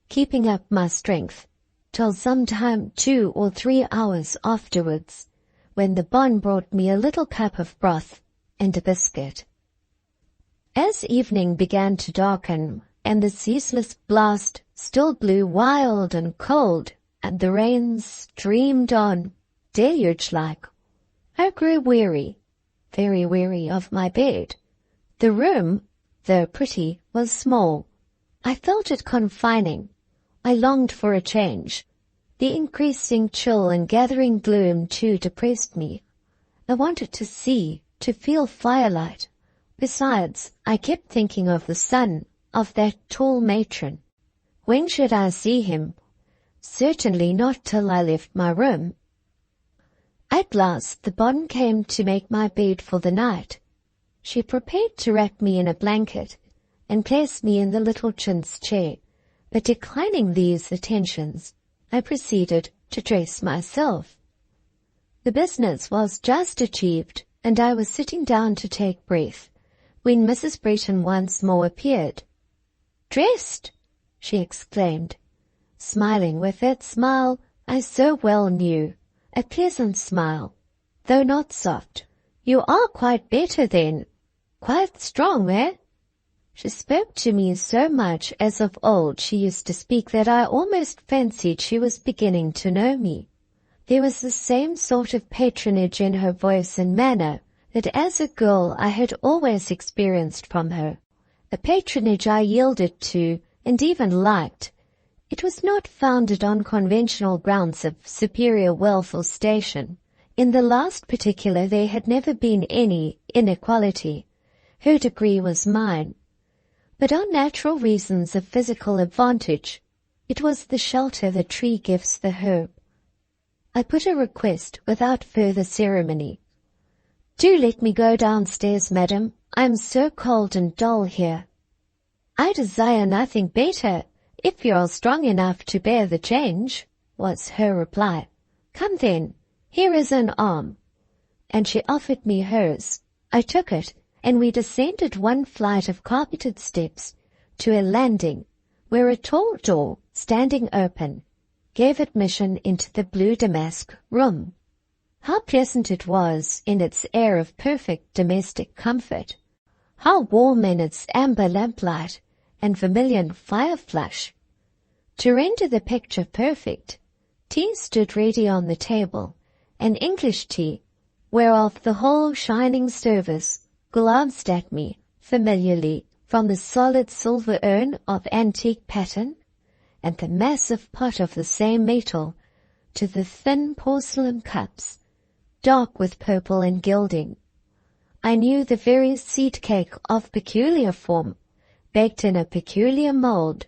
keeping up my strength, till some time 2 or 3 hours afterwards, when the bonne brought me a little cup of broth and a biscuit. As evening began to darken, and the ceaseless blast still blew wild and cold, and the rain streamed on, deluge-like, I grew weary, very weary of my bed. The room, though pretty, was small. I felt it confining. I longed for a change. The increasing chill and gathering gloom too depressed me. I wanted to see, to feel firelight. Besides, I kept thinking of the son, of that tall matron. When should I see him? Certainly not till I left my room. At last the bonne came to make my bed for the night. She prepared to wrap me in a blanket, and place me in the little chintz chair, but declining these attentions, I proceeded to dress myself. The business was just achieved, and I was sitting down to take breath, when Mrs. Bretton once more appeared. "Dressed!" she exclaimed, smiling with that smile I so well knew, a pleasant smile, though not soft. "You are quite better then, quite strong, eh?" She spoke to me so much as of old she used to speak that I almost fancied she was beginning to know me. There was the same sort of patronage in her voice and manner that as a girl I had always experienced from her, a patronage I yielded to and even liked. It was not founded on conventional grounds of superior wealth or station. In the last particular there had never been any inequality. Her degree was mine. But on natural reasons of physical advantage, it was the shelter the tree gives the herb. I put a request without further ceremony. "Do let me go downstairs, madam. I am so cold and dull here." "I desire nothing better, if you are strong enough to bear the change," was her reply. "Come then, here is an arm." And she offered me hers. I took it, and we descended one flight of carpeted steps to a landing, where a tall door, standing open, gave admission into the blue damask room. How pleasant it was in its air of perfect domestic comfort! How warm in its amber lamplight and vermilion fire flush! To render the picture perfect, tea stood ready on the table, an English tea, whereof the whole shining service glanced at me familiarly from the solid silver urn of antique pattern and the massive pot of the same metal to the thin porcelain cups, dark with purple and gilding. I knew the very seed cake of peculiar form, baked in a peculiar mould,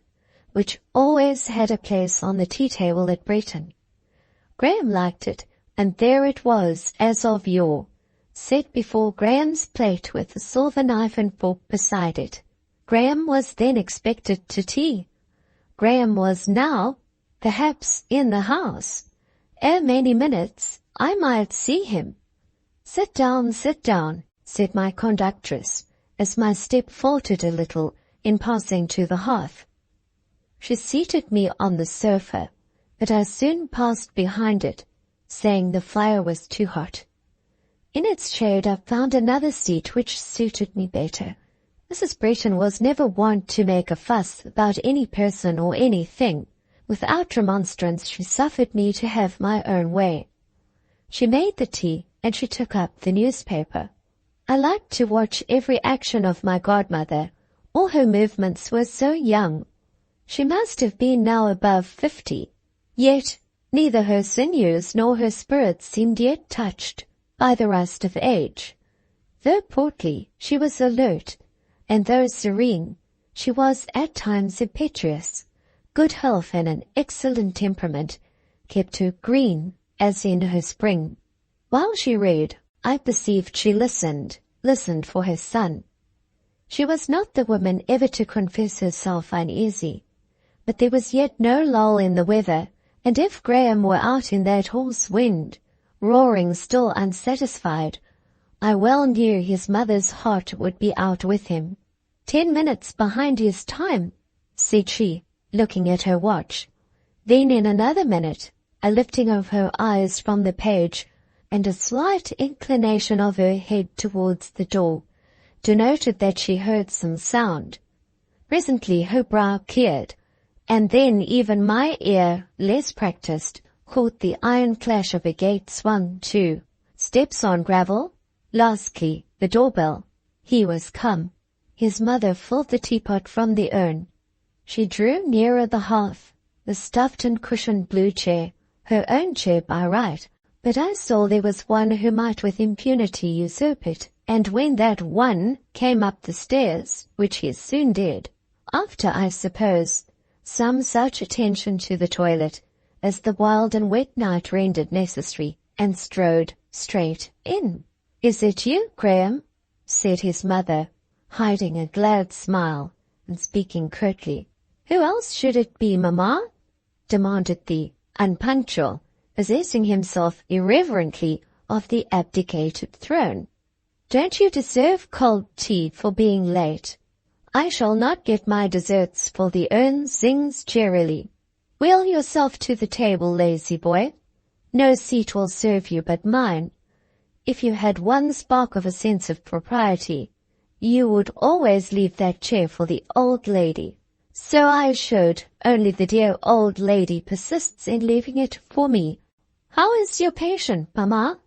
which always had a place on the tea-table at Breton. Graham liked it, and there it was as of yore, set before Graham's plate with a silver knife and fork beside it. Graham was then expected to tea. Graham was now, perhaps, in the house. Ere many minutes I might see him. Sit down," said my conductress, as my step faltered a little in passing to the hearth. She seated me on the sofa, but I soon passed behind it, saying the fire was too hot. In its shade I found another seat which suited me better. Mrs. Breton was never wont to make a fuss about any person or anything. Without remonstrance she suffered me to have my own way. She made the tea, and she took up the newspaper. I liked to watch every action of my godmother. All her movements were so young. She must have been now above 50, yet neither her sinews nor her spirits seemed yet touched by the rust of age. Though portly, she was alert, and though serene, she was at times impetuous. Good health and an excellent temperament kept her green as in her spring. While she read, I perceived she listened for her son. She was not the woman ever to confess herself uneasy, but there was yet no lull in the weather, and if Graham were out in that hoarse wind, roaring still unsatisfied, I well knew his mother's heart would be out with him. 10 minutes behind his time, said she, looking at her watch. Then in another minute, a lifting of her eyes from the page and a slight inclination of her head towards the door denoted that she heard some sound. Presently her brow cleared, and then even my ear, less practised, caught the iron clash of a gate swung to. Steps on gravel. Lastly, the doorbell. He was come. His mother filled the teapot from the urn. She drew nearer the hearth, the stuffed and cushioned blue chair, her own chair by right, but I saw there was one who might with impunity usurp it, and when that one came up the stairs, which he soon did, after, I suppose, some such attention to the toilet as the wild and wet night rendered necessary, and strode straight in. "Is it you, Graham?" said his mother, hiding a glad smile and speaking curtly. "Who else should it be, mamma?" demanded the unpunctual, possessing himself irreverently of the abdicated throne. "Don't you deserve cold tea for being late? I shall not get my desserts, for the urn sings cheerily. Wheel yourself to the table, lazy boy. No seat will serve you but mine. If you had one spark of a sense of propriety, you would always leave that chair for the old lady." "So I should, only the dear old lady persists in leaving it for me." "How is your patient, Mamma?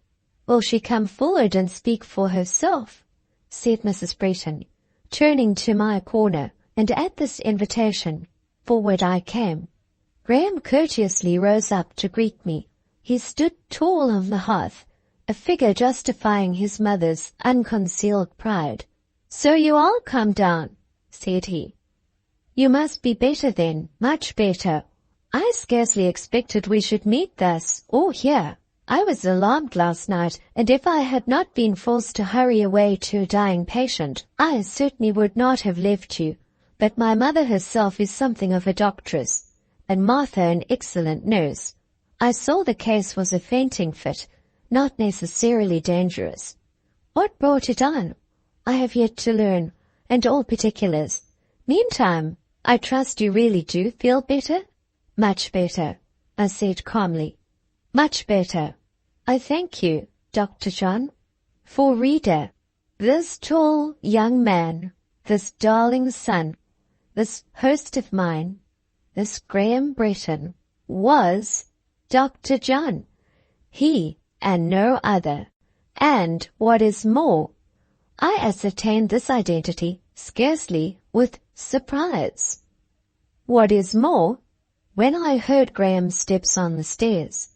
Will she come forward and speak for herself?" said Mrs. Bretton, turning to my corner, and at this invitation, forward I came. Graham courteously rose up to greet me. He stood tall on the hearth, a figure justifying his mother's unconcealed pride. "So you all come down," said he. "You must be better then, much better. I scarcely expected we should meet thus, or here. I was alarmed last night, and if I had not been forced to hurry away to a dying patient, I certainly would not have left you. But my mother herself is something of a doctress, and Martha an excellent nurse. I saw the case was a fainting fit, not necessarily dangerous. What brought it on? I have yet to learn, and all particulars. Meantime, I trust you really do feel better?" "Much better," I said calmly. "Much better. I thank you, Dr. John." For reader, this tall young man, this darling son, this host of mine, this Graham Bretton, was Dr. John, he and no other. And what is more, I ascertained this identity scarcely with surprise. What is more, when I heard Graham's steps on the stairs,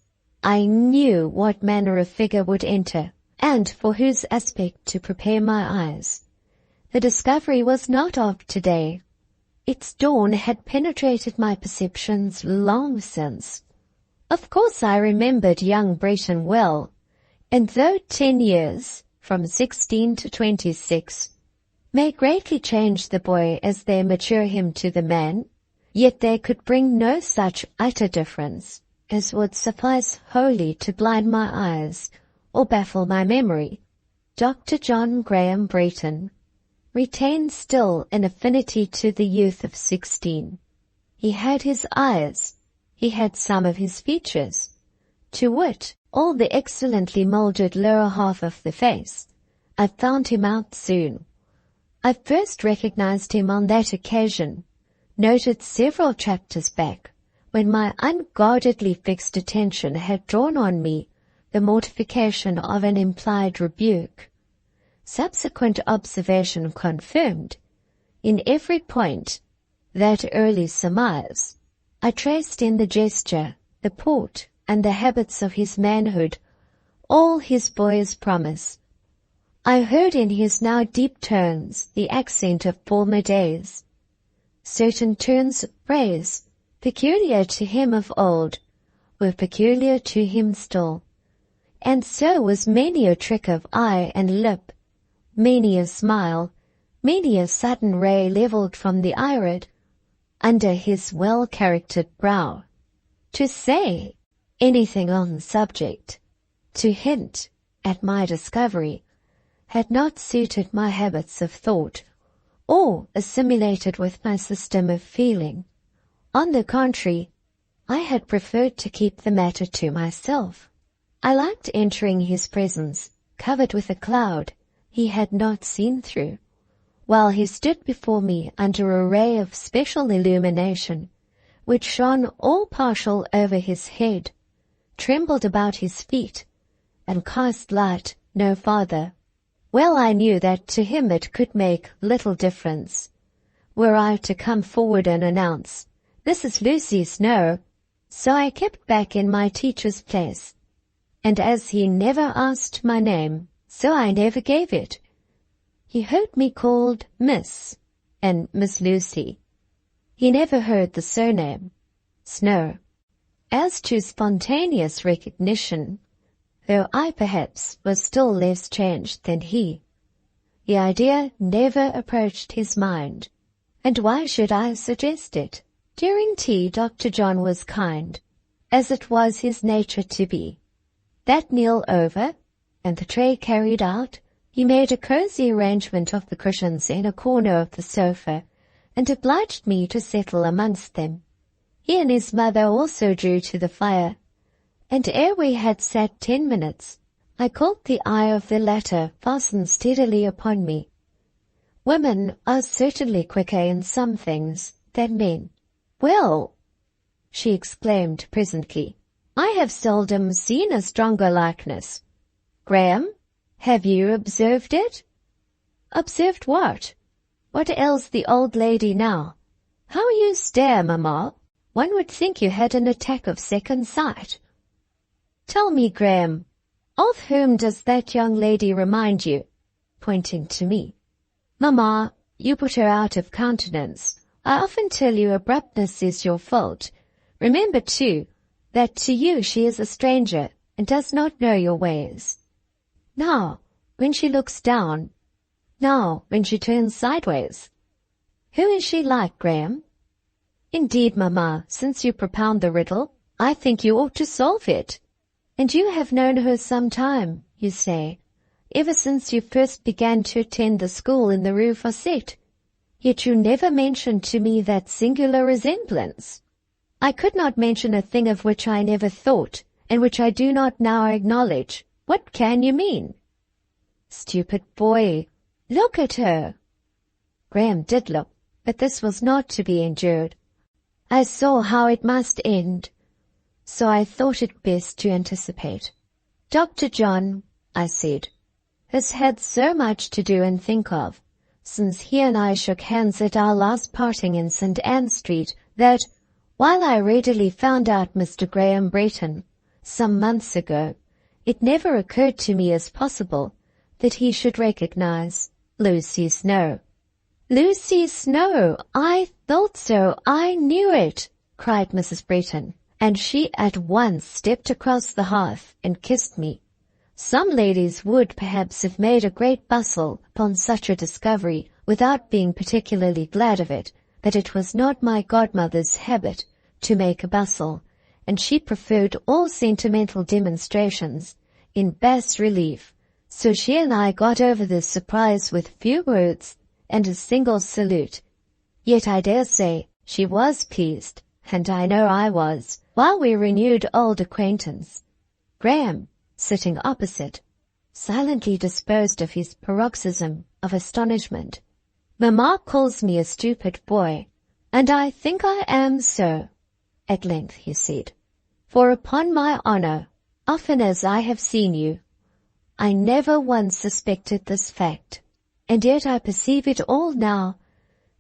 I knew what manner of figure would enter, and for whose aspect to prepare my eyes. The discovery was not of today. Its dawn had penetrated my perceptions long since. Of course I remembered young Bretton well, and though 10 years, from 16 to 26, may greatly change the boy as they mature him to the man, yet they could bring no such utter difference as would suffice wholly to blind my eyes or baffle my memory. Dr. John Graham Bretton retained still an affinity to the youth of 16. He had his eyes, he had some of his features, to wit, all the excellently moulded lower half of the face. I found him out soon. I first recognized him on that occasion, noted several chapters back, when my unguardedly fixed attention had drawn on me the mortification of an implied rebuke. Subsequent observation confirmed, in every point, that early surmise. I traced in the gesture, the port, and the habits of his manhood all his boy's promise. I heard in his now deep tones the accent of former days. Certain turns of phrase, peculiar to him of old, were peculiar to him still, and so was many a trick of eye and lip, many a smile, many a sudden ray levelled from the irid under his well-charactered brow. To say anything on the subject, to hint at my discovery, had not suited my habits of thought, or assimilated with my system of feeling. On the contrary, I had preferred to keep the matter to myself. I liked entering his presence, covered with a cloud he had not seen through, while he stood before me under a ray of special illumination, which shone all partial over his head, trembled about his feet, and cast light no farther. Well I knew that to him it could make little difference, were I to come forward and announce, "This is Lucy Snowe," so I kept back in my teacher's place, and as he never asked my name, so I never gave it. He heard me called Miss and Miss Lucy. He never heard the surname, Snowe. As to spontaneous recognition, though I perhaps was still less changed than he, the idea never approached his mind, and why should I suggest it? During tea Dr. John was kind, as it was his nature to be. That meal over, and the tray carried out, he made a cosy arrangement of the cushions in a corner of the sofa, and obliged me to settle amongst them. He and his mother also drew to the fire, and ere we had sat 10 minutes, I caught the eye of the latter fasten steadily upon me. Women are certainly quicker in some things than men. "Well," she exclaimed presently, I have seldom seen a stronger likeness. Graham, have you observed it? Observed what? What ails the old lady now? How you stare, mamma. One would think you had an attack of second sight. Tell me, Graham, of whom does that young lady remind you? Pointing to me. Mamma, you put her out of countenance. I often tell you abruptness is your fault. Remember, too, that to you she is a stranger and does not know your ways. Now, when she looks down, now, when she turns sideways. Who is she like, Graham? Indeed, mamma, since you propound the riddle, I think you ought to solve it. And you have known her some time, you say, ever since you first began to attend the school in the Rue Fossette. Yet you never mentioned to me that singular resemblance. I could not mention a thing of which I never thought, and which I do not now acknowledge. What can you mean? Stupid boy, look at her. Graham did look, but this was not to be endured. I saw how it must end, so I thought it best to anticipate. Dr. John, I said, has had so much to do and think of, since he and I shook hands at our last parting in St. Anne Street, that, while I readily found out Mr. Graham Bretton some months ago, it never occurred to me as possible that he should recognize Lucy Snowe. Lucy Snowe! I thought so! I knew it! Cried Mrs. Bretton, and she at once stepped across the hearth and kissed me. Some ladies would perhaps have made a great bustle upon such a discovery without being particularly glad of it, but it was not my godmother's habit to make a bustle, and she preferred all sentimental demonstrations in bas relief, so she and I got over this surprise with few words and a single salute. Yet I dare say she was pleased, and I know I was, while we renewed old acquaintance. Graham, sitting opposite, silently disposed of his paroxysm of astonishment. Mamma calls me a stupid boy, and I think I am so, at length he said, for upon my honour, often as I have seen you, I never once suspected this fact, and yet I perceive it all now.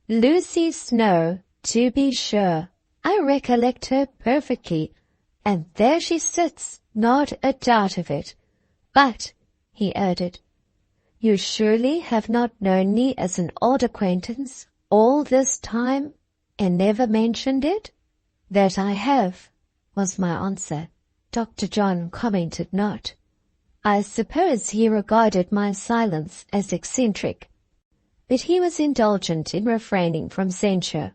Lucy Snowe, to be sure, I recollect her perfectly, and there she sits, not a doubt of it. But, he added, you surely have not known me as an old acquaintance all this time, and never mentioned it? That I have, was my answer. Dr. John commented not. I suppose he regarded my silence as eccentric, but he was indulgent in refraining from censure.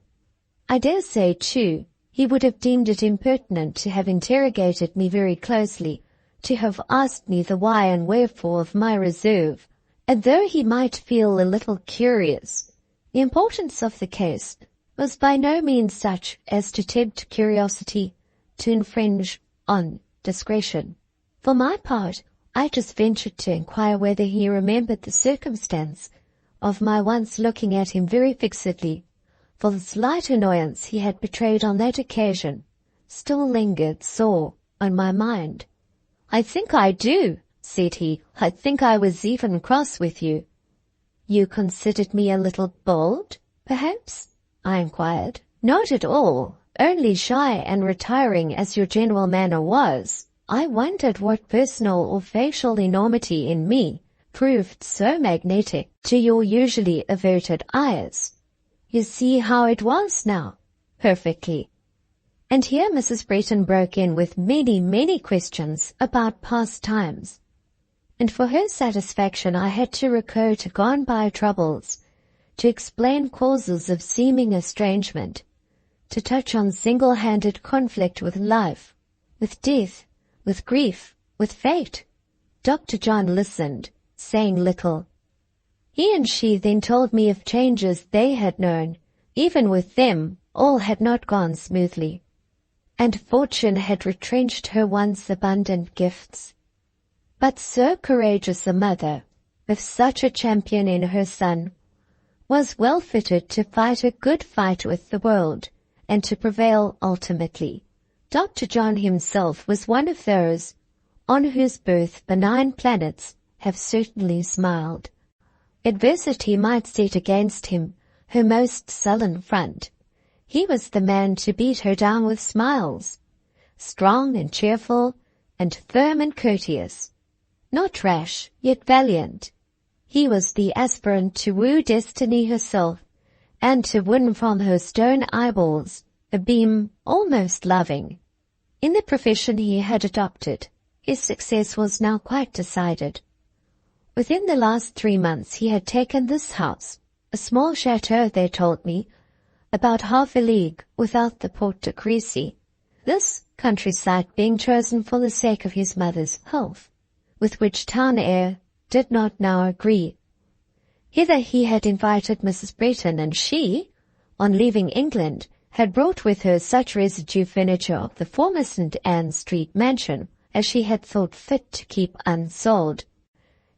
I dare say, too, he would have deemed it impertinent to have interrogated me very closely, to have asked me the why and wherefore of my reserve, and though he might feel a little curious, the importance of the case was by no means such as to tempt curiosity to infringe on discretion. For my part, I just ventured to inquire whether he remembered the circumstance of my once looking at him very fixedly, for the slight annoyance he had betrayed on that occasion still lingered sore on my mind. I think I do, said he. I think I was even cross with you. You considered me a little bold, perhaps? I inquired. Not at all, only shy and retiring as your general manner was. I wondered what personal or facial enormity in me proved so magnetic to your usually averted eyes. You see how it was now? Perfectly. And here Mrs. Bretton broke in with many questions about past times. And for her satisfaction I had to recur to gone-by troubles, to explain causes of seeming estrangement, to touch on single-handed conflict with life, with death, with grief, with fate. Dr. John listened, saying little. He and she then told me of changes they had known. Even with them, all had not gone smoothly, and fortune had retrenched her once abundant gifts. But so courageous a mother, with such a champion in her son, was well fitted to fight a good fight with the world, and to prevail ultimately, Dr. John himself was one of those on whose birth benign planets have certainly smiled. Adversity might set against him her most sullen front. He was the man to beat her down with smiles, strong and cheerful, and firm and courteous, not rash, yet valiant. He was the aspirant to woo destiny herself, and to win from her stone eyeballs a beam almost loving. In the profession he had adopted, his success was now quite decided. Within the last 3 months he had taken this house, a small chateau, they told me, about half a league without the Porte de Crécy, this countryside being chosen for the sake of his mother's health, with which town air did not now agree. Hither he had invited Mrs. Breton, and she, on leaving England, had brought with her such residue furniture of the former St. Anne Street mansion as she had thought fit to keep unsold.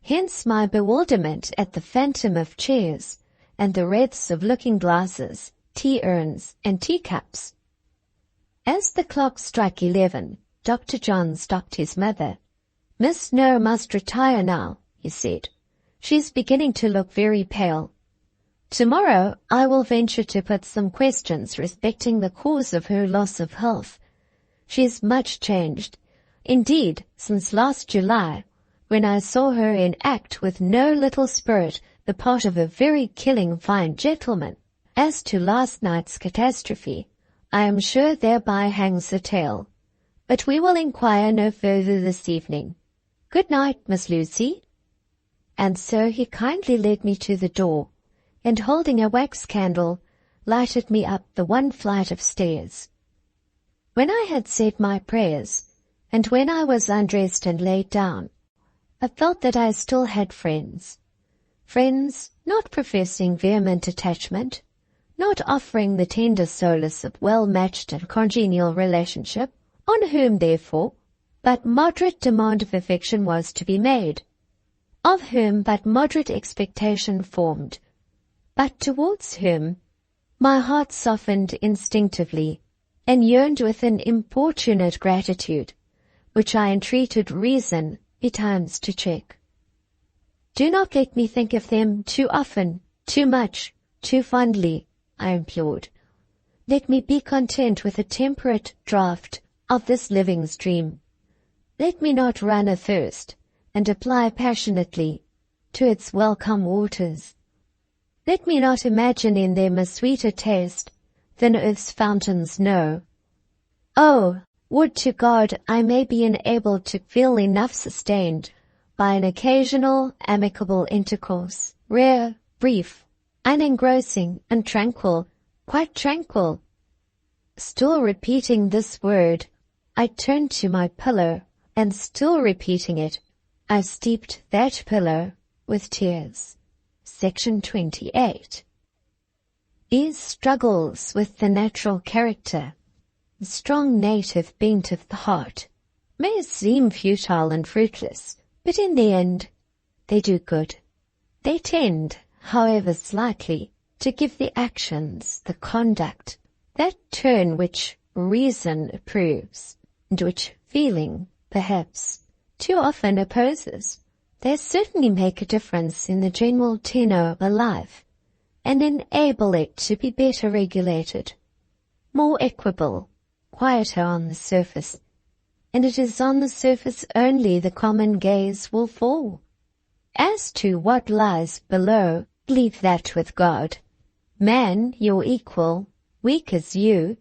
Hence my bewilderment at the phantom of chairs, and the wreaths of looking-glasses, tea-urns, and teacups. As the clock struck 11, Dr. John stopped his mother. "Miss Snowe must retire now," he said. "She's beginning to look very pale. Tomorrow I will venture to put some questions respecting the cause of her loss of health. She is much changed. Indeed, since last July, when I saw her enact with no little spirit the part of a very killing fine gentleman. As to last night's catastrophe, I am sure thereby hangs the tale. But we will inquire no further this evening. Good night, Miss Lucy." And so he kindly led me to the door, and holding a wax candle, lighted me up the one flight of stairs. When I had said my prayers, and when I was undressed and laid down, I felt that I still had friends. Friends not professing vehement attachment, not offering the tender solace of well-matched and congenial relationship, on whom, therefore, but moderate demand of affection was to be made, of whom but moderate expectation formed, but towards whom my heart softened instinctively, and yearned with an importunate gratitude, which I entreated reason betimes to check. "Do not let me think of them too often, too much, too fondly," I implored. "Let me be content with a temperate draught of this living stream. Let me not run athirst, and apply passionately to its welcome waters. Let me not imagine in them a sweeter taste than earth's fountains know. Oh, would to God I may be enabled to feel enough sustained by an occasional amicable intercourse, rare, brief, unengrossing, and tranquil, quite tranquil." Still repeating this word, I turned to my pillow, and still repeating it, I steeped that pillow with tears. Section 28. These struggles with the natural character, the strong native bent of the heart, may seem futile and fruitless, but in the end they do good. They tend, however slightly, to give the actions, the conduct, that turn which reason approves, and which feeling, perhaps, too often opposes. They certainly make a difference in the general tenor of a life, and enable it to be better regulated, more equable, quieter on the surface, and it is on the surface only the common gaze will fall. As to what lies below, leave that with God. Man, your equal, weak as you,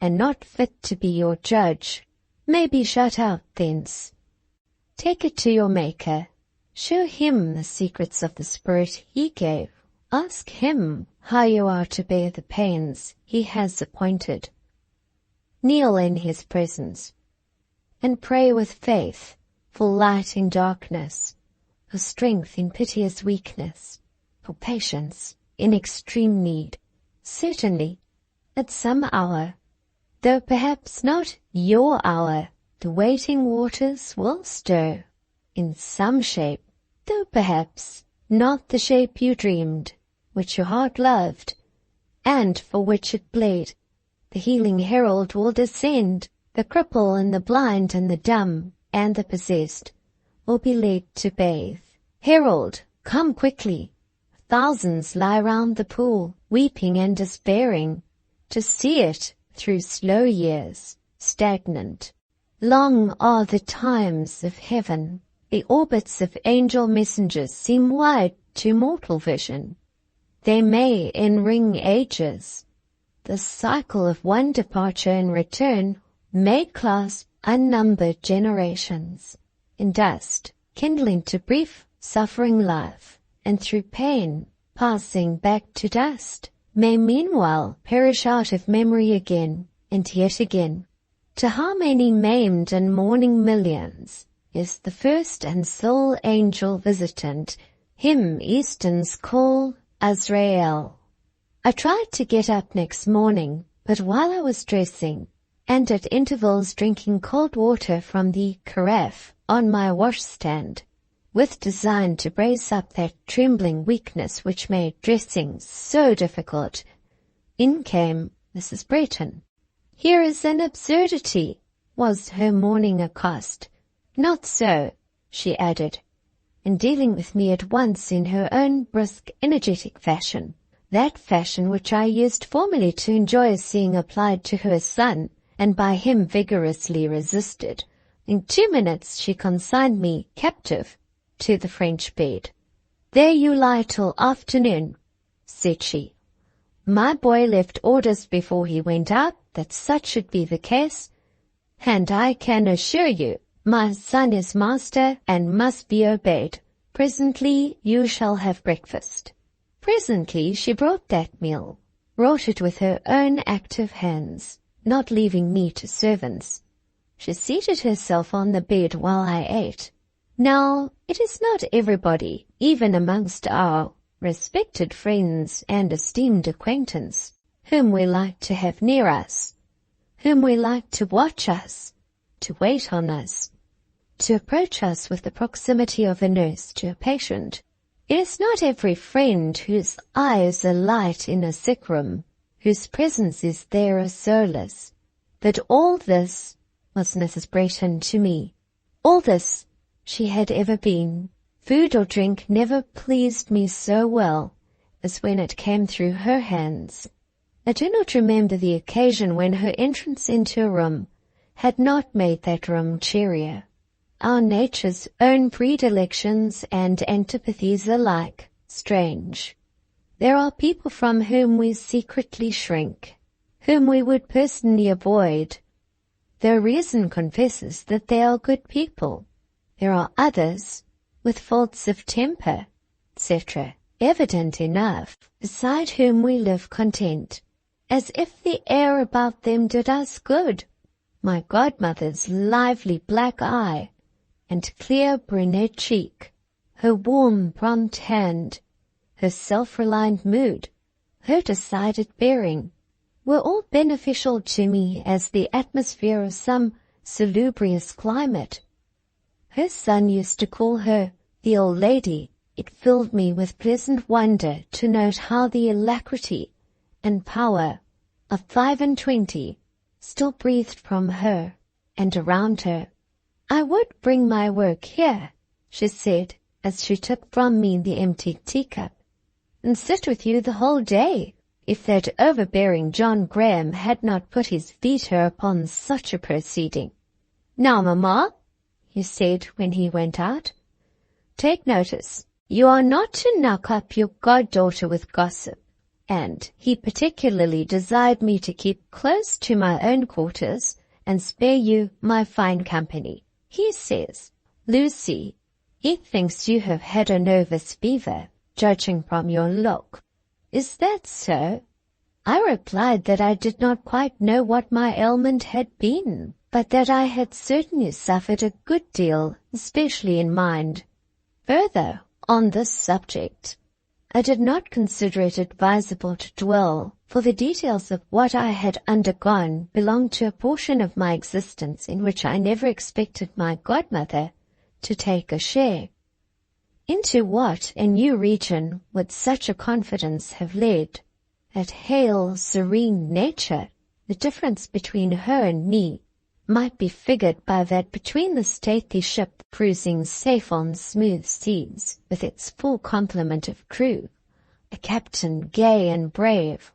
and not fit to be your judge, may be shut out thence. Take it to your Maker. Show him the secrets of the spirit he gave. Ask him how you are to bear the pains he has appointed. Kneel in his presence, and pray with faith for light in darkness, for strength in piteous weakness, for patience in extreme need. Certainly, at some hour, though perhaps not your hour, the waiting waters will stir, in some shape, though perhaps not the shape you dreamed, which your heart loved, and for which it bled. The healing herald will descend, The cripple and the blind and the dumb and the possessed will be led to bathe. Herald, come quickly. Thousands lie round the pool, weeping and despairing, to see it through slow years, stagnant. Long are the times of heaven. The orbits of angel messengers seem wide to mortal vision. They may enring ages. The cycle of one departure and return may clasp unnumbered generations. In dust, kindling to brief, suffering life, and through pain, passing back to dust, may meanwhile perish out of memory again, and yet again. To how many maimed and mourning millions is the first and sole angel visitant, him Eastern's call Azrael. I tried to get up next morning, but while I was dressing, and at intervals drinking cold water from the carafe on my washstand, with design to brace up that trembling weakness which made dressing so difficult, in came Mrs. Breton. "Here is an absurdity," was her morning accost. "Not so," she added, and dealing with me at once in her own brisk, energetic fashion, that fashion which I used formerly to enjoy seeing applied to her son, and by him vigorously resisted. In 2 minutes she consigned me captive to the French bed. "There you lie till afternoon," said she. "My boy left orders before he went out that such should be the case, and I can assure you my son is master and must be obeyed. Presently you shall have breakfast." Presently she brought that meal, wrought it with her own active hands, not leaving me to servants. She seated herself on the bed while I ate. Now, it is not everybody, even amongst our respected friends and esteemed acquaintance, whom we like to have near us, whom we like to watch us, to wait on us, to approach us with the proximity of a nurse to a patient. It is not every friend whose eyes are light in a sick room, whose presence is there a solace. But all this was Mrs. Breton to me. All this she had ever been. Food or drink never pleased me so well as when it came through her hands. I do not remember the occasion when her entrance into a room had not made that room cheerier. Our nature's own predilections and antipathies are alike strange. There are people from whom we secretly shrink, whom we would personally avoid, though reason confesses that they are good people. There are others with faults of temper, etc., evident enough, beside whom we live content, as if the air about them did us good. My godmother's lively black eye and clear brunette cheek, her warm prompt hand, her self-reliant mood, her decided bearing, were all beneficial to me as the atmosphere of some salubrious climate. Her son used to call her the old lady. It filled me with pleasant wonder to note how the alacrity and power of 25 still breathed from her and around her. "I would bring my work here," she said, as she took from me the empty teacup, "and sit with you the whole day, if that overbearing John Graham had not put his veto upon such a proceeding. Now, mamma," he said when he went out, "take notice. You are not to knock up your goddaughter with gossip." And he particularly desired me to keep close to my own quarters and spare you my fine company. He says, "Lucy, he thinks you have had a nervous fever, judging from your look. Is that so?" I replied that I did not quite know what my ailment had been, but that I had certainly suffered a good deal, especially in mind. Further, on this subject, I did not consider it advisable to dwell, for the details of what I had undergone belonged to a portion of my existence in which I never expected my godmother to take a share. Into what a new region would such a confidence have led? That hale, serene nature, the difference between her and me, might be figured by that between the stately ship cruising safe on smooth seas with its full complement of crew, a captain gay and brave,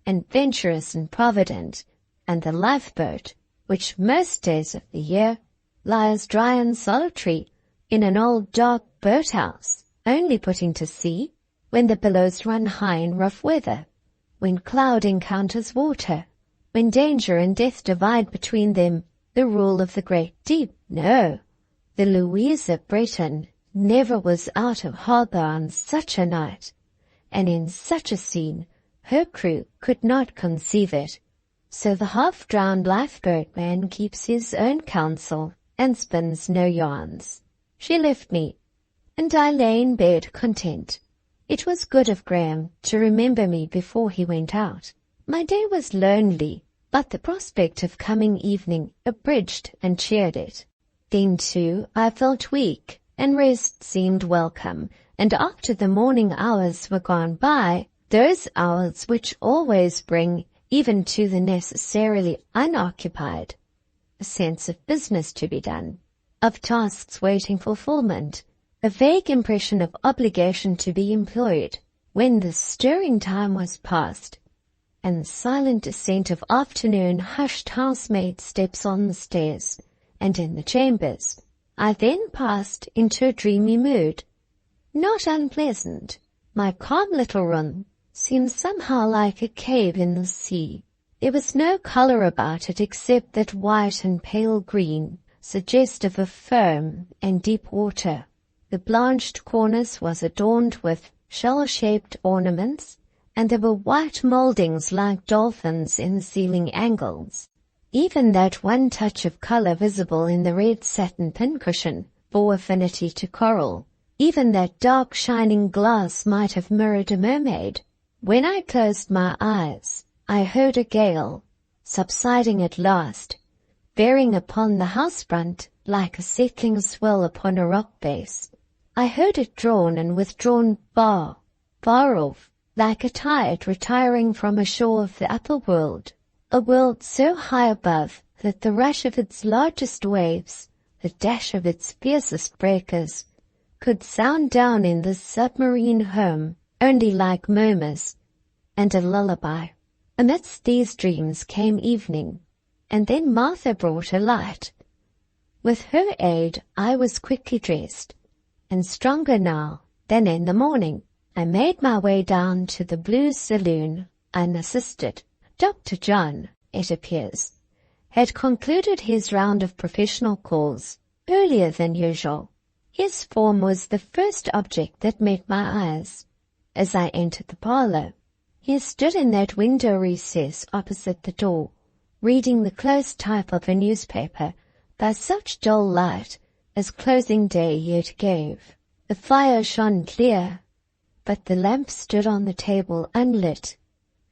adventurous and provident, and the lifeboat, which most days of the year lies dry and solitary in an old dark boathouse, only putting to sea when the billows run high in rough weather, when cloud encounters water, when danger and death divide between them the rule of the great deep. No, the Louisa Breton never was out of harbour on such a night, and in such a scene her crew could not conceive it. So the half-drowned lifeboat man keeps his own counsel and spins no yarns. She left me, and I lay in bed content. It was good of Graham to remember me before he went out. My day was lonely, but the prospect of coming evening abridged and cheered it. Then, too, I felt weak, and rest seemed welcome, and after the morning hours were gone by, those hours which always bring, even to the necessarily unoccupied, a sense of business to be done, of tasks waiting fulfillment, a vague impression of obligation to be employed, when the stirring time was past, and the silent descent of afternoon hushed housemaid steps on the stairs and in the chambers, I then passed into a dreamy mood, not unpleasant. My calm little room seemed somehow like a cave in the sea. There was no colour about it except that white and pale green, suggestive of foam and deep water. The blanched cornice was adorned with shell-shaped ornaments, and there were white mouldings like dolphins in the ceiling angles. Even that one touch of colour visible in the red satin pincushion bore affinity to coral. Even that dark shining glass might have mirrored a mermaid. When I closed my eyes, I heard a gale, subsiding at last, bearing upon the house front like a settling swell upon a rock base. I heard it drawn and withdrawn far off, like a tide retiring from a shore of the upper world, a world so high above that the rush of its largest waves, the dash of its fiercest breakers, could sound down in this submarine home only like murmurs and a lullaby. Amidst these dreams came evening, and then Martha brought a light. With her aid I was quickly dressed, and stronger now than in the morning. I made my way down to the Blue Saloon unassisted. Dr. John, it appears, had concluded his round of professional calls earlier than usual. His form was the first object that met my eyes. As I entered the parlour, he stood in that window recess opposite the door, reading the close type of a newspaper by such dull light as closing day yet gave. The fire shone clear, but the lamp stood on the table unlit,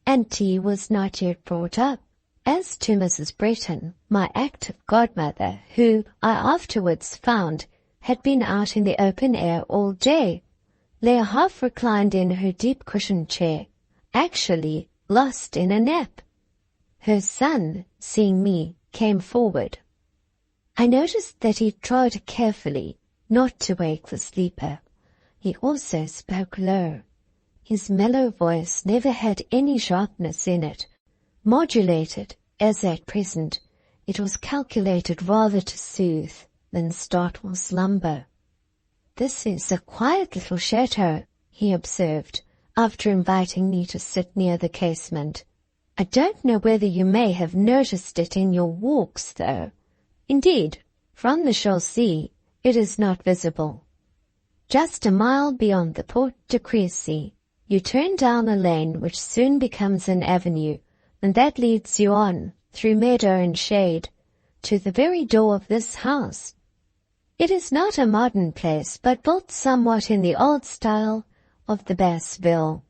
and tea was not yet brought up. As to Mrs. Breton, my active godmother, who I afterwards found had been out in the open air all day, lay half reclined in her deep-cushioned chair, actually lost in a nap. Her son, seeing me, came forward. I noticed that he trod carefully, not to wake the sleeper. He also spoke low. His mellow voice never had any sharpness in it. Modulated, as at present, it was calculated rather to soothe than startle slumber. "This is a quiet little chateau," he observed, after inviting me to sit near the casement. "I don't know whether you may have noticed it in your walks, though. Indeed, from the Chaussee it is not visible. Just a mile beyond the Porte de Crécy, you turn down a lane which soon becomes an avenue, and that leads you on, through meadow and shade, to the very door of this house. It is not a modern place, but built somewhat in the old style of the Basse-Ville.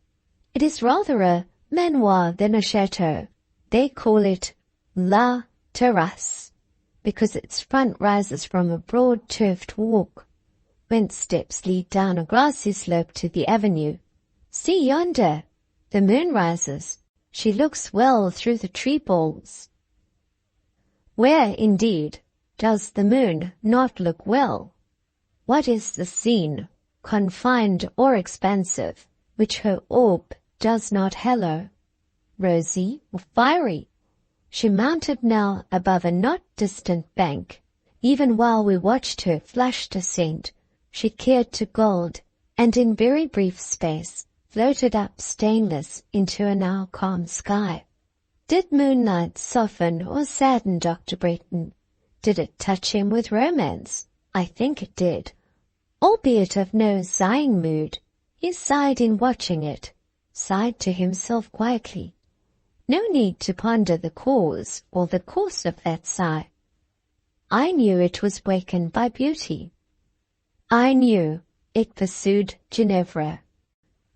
It is rather a manoir than a chateau. They call it La Terrasse, because its front rises from a broad turfed walk, whence steps lead down a grassy slope to the avenue. See yonder, the moon rises. She looks well through the tree balls." Where, indeed, does the moon not look well? What is the scene, confined or expansive, which her orb does not hallow? Rosy or fiery? She mounted now above a not distant bank. Even while we watched her flushed ascent, she cleared to gold, and in very brief space floated up stainless into a now calm sky. Did moonlight soften or sadden Dr. Bretton? Did it touch him with romance? I think it did. Albeit of no sighing mood, he sighed in watching it, sighed to himself quietly. No need to ponder the cause or the course of that sigh. I knew it was wakened by beauty. I knew it pursued Ginevra.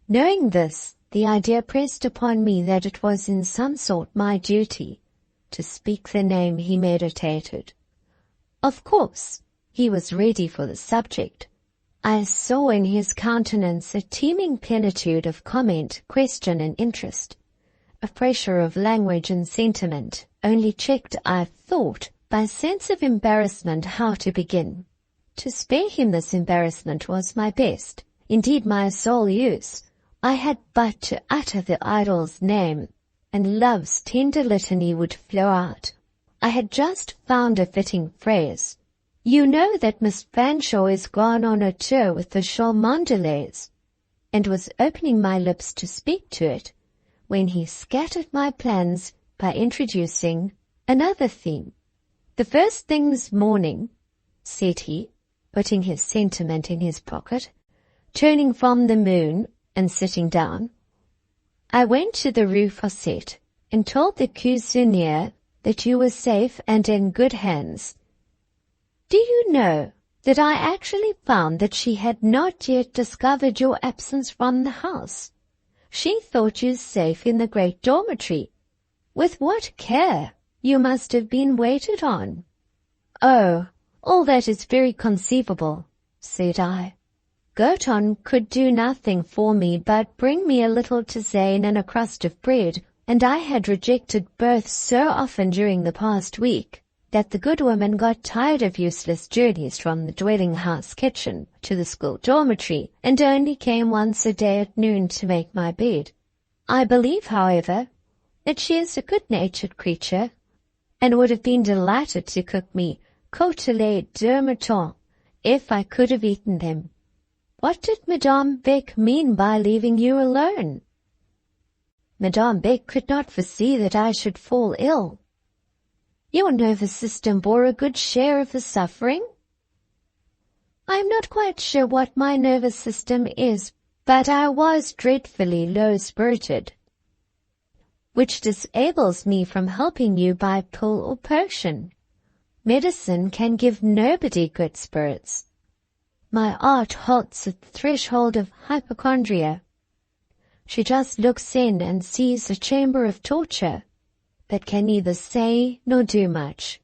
Knowing this, the idea pressed upon me that it was in some sort my duty to speak the name he meditated. Of course, he was ready for the subject. I saw in his countenance a teeming plenitude of comment, question, and interest, a pressure of language and sentiment, only checked, I thought, by a sense of embarrassment how to begin. To spare him this embarrassment was my best, indeed my sole use. I had but to utter the idol's name, and love's tender litany would flow out. I had just found a fitting phrase. You know that Miss Fanshawe is gone on a tour with the Cholmondeleys, and was opening my lips to speak to it, when he scattered my plans by introducing another theme. The first thing this morning, said he, putting his sentiment in his pocket, turning from the moon and sitting down, I went to the Rue Fossette and told the cuisinier that you were safe and in good hands. Do you know that I actually found that she had not yet discovered your absence from the house? She thought you safe in the great dormitory. With what care you must have been waited on. Oh, all that is very conceivable, said I. Goton could do nothing for me but bring me a little tisane and a crust of bread, and I had rejected both so often during the past week that the good woman got tired of useless journeys from the dwelling-house kitchen to the school dormitory, and only came once a day at noon to make my bed. I believe, however, that she is a good-natured creature, and would have been delighted to cook me côtelets de mouton if I could have eaten them. What did Madame Beck mean by leaving you alone? Madame Beck could not foresee that I should fall ill. Your nervous system bore a good share of the suffering? I am not quite sure what my nervous system is, but I was dreadfully low-spirited, which disables me from helping you by pill or potion. Medicine can give nobody good spirits. My art halts at the threshold of hypochondria. She just looks in and sees a chamber of torture, but can neither say nor do much.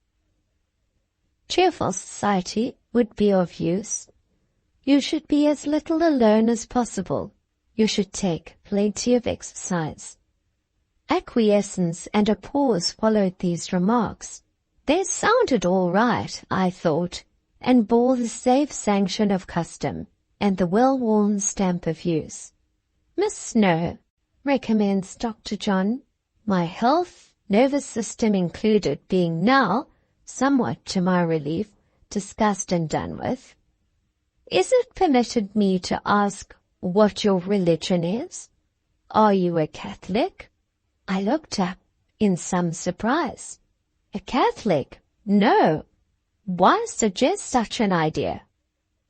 Cheerful society would be of use. You should be as little alone as possible. You should take plenty of exercise. Acquiescence and a pause followed these remarks. They sounded all right, I thought, and bore the safe sanction of custom and the well-worn stamp of use. Miss Snowe, recommends Dr. John, my health, nervous system included, being now, somewhat to my relief, discussed and done with. Is it permitted me to ask what your religion is? Are you a Catholic? I looked up in some surprise. A Catholic? No. Why suggest such an idea?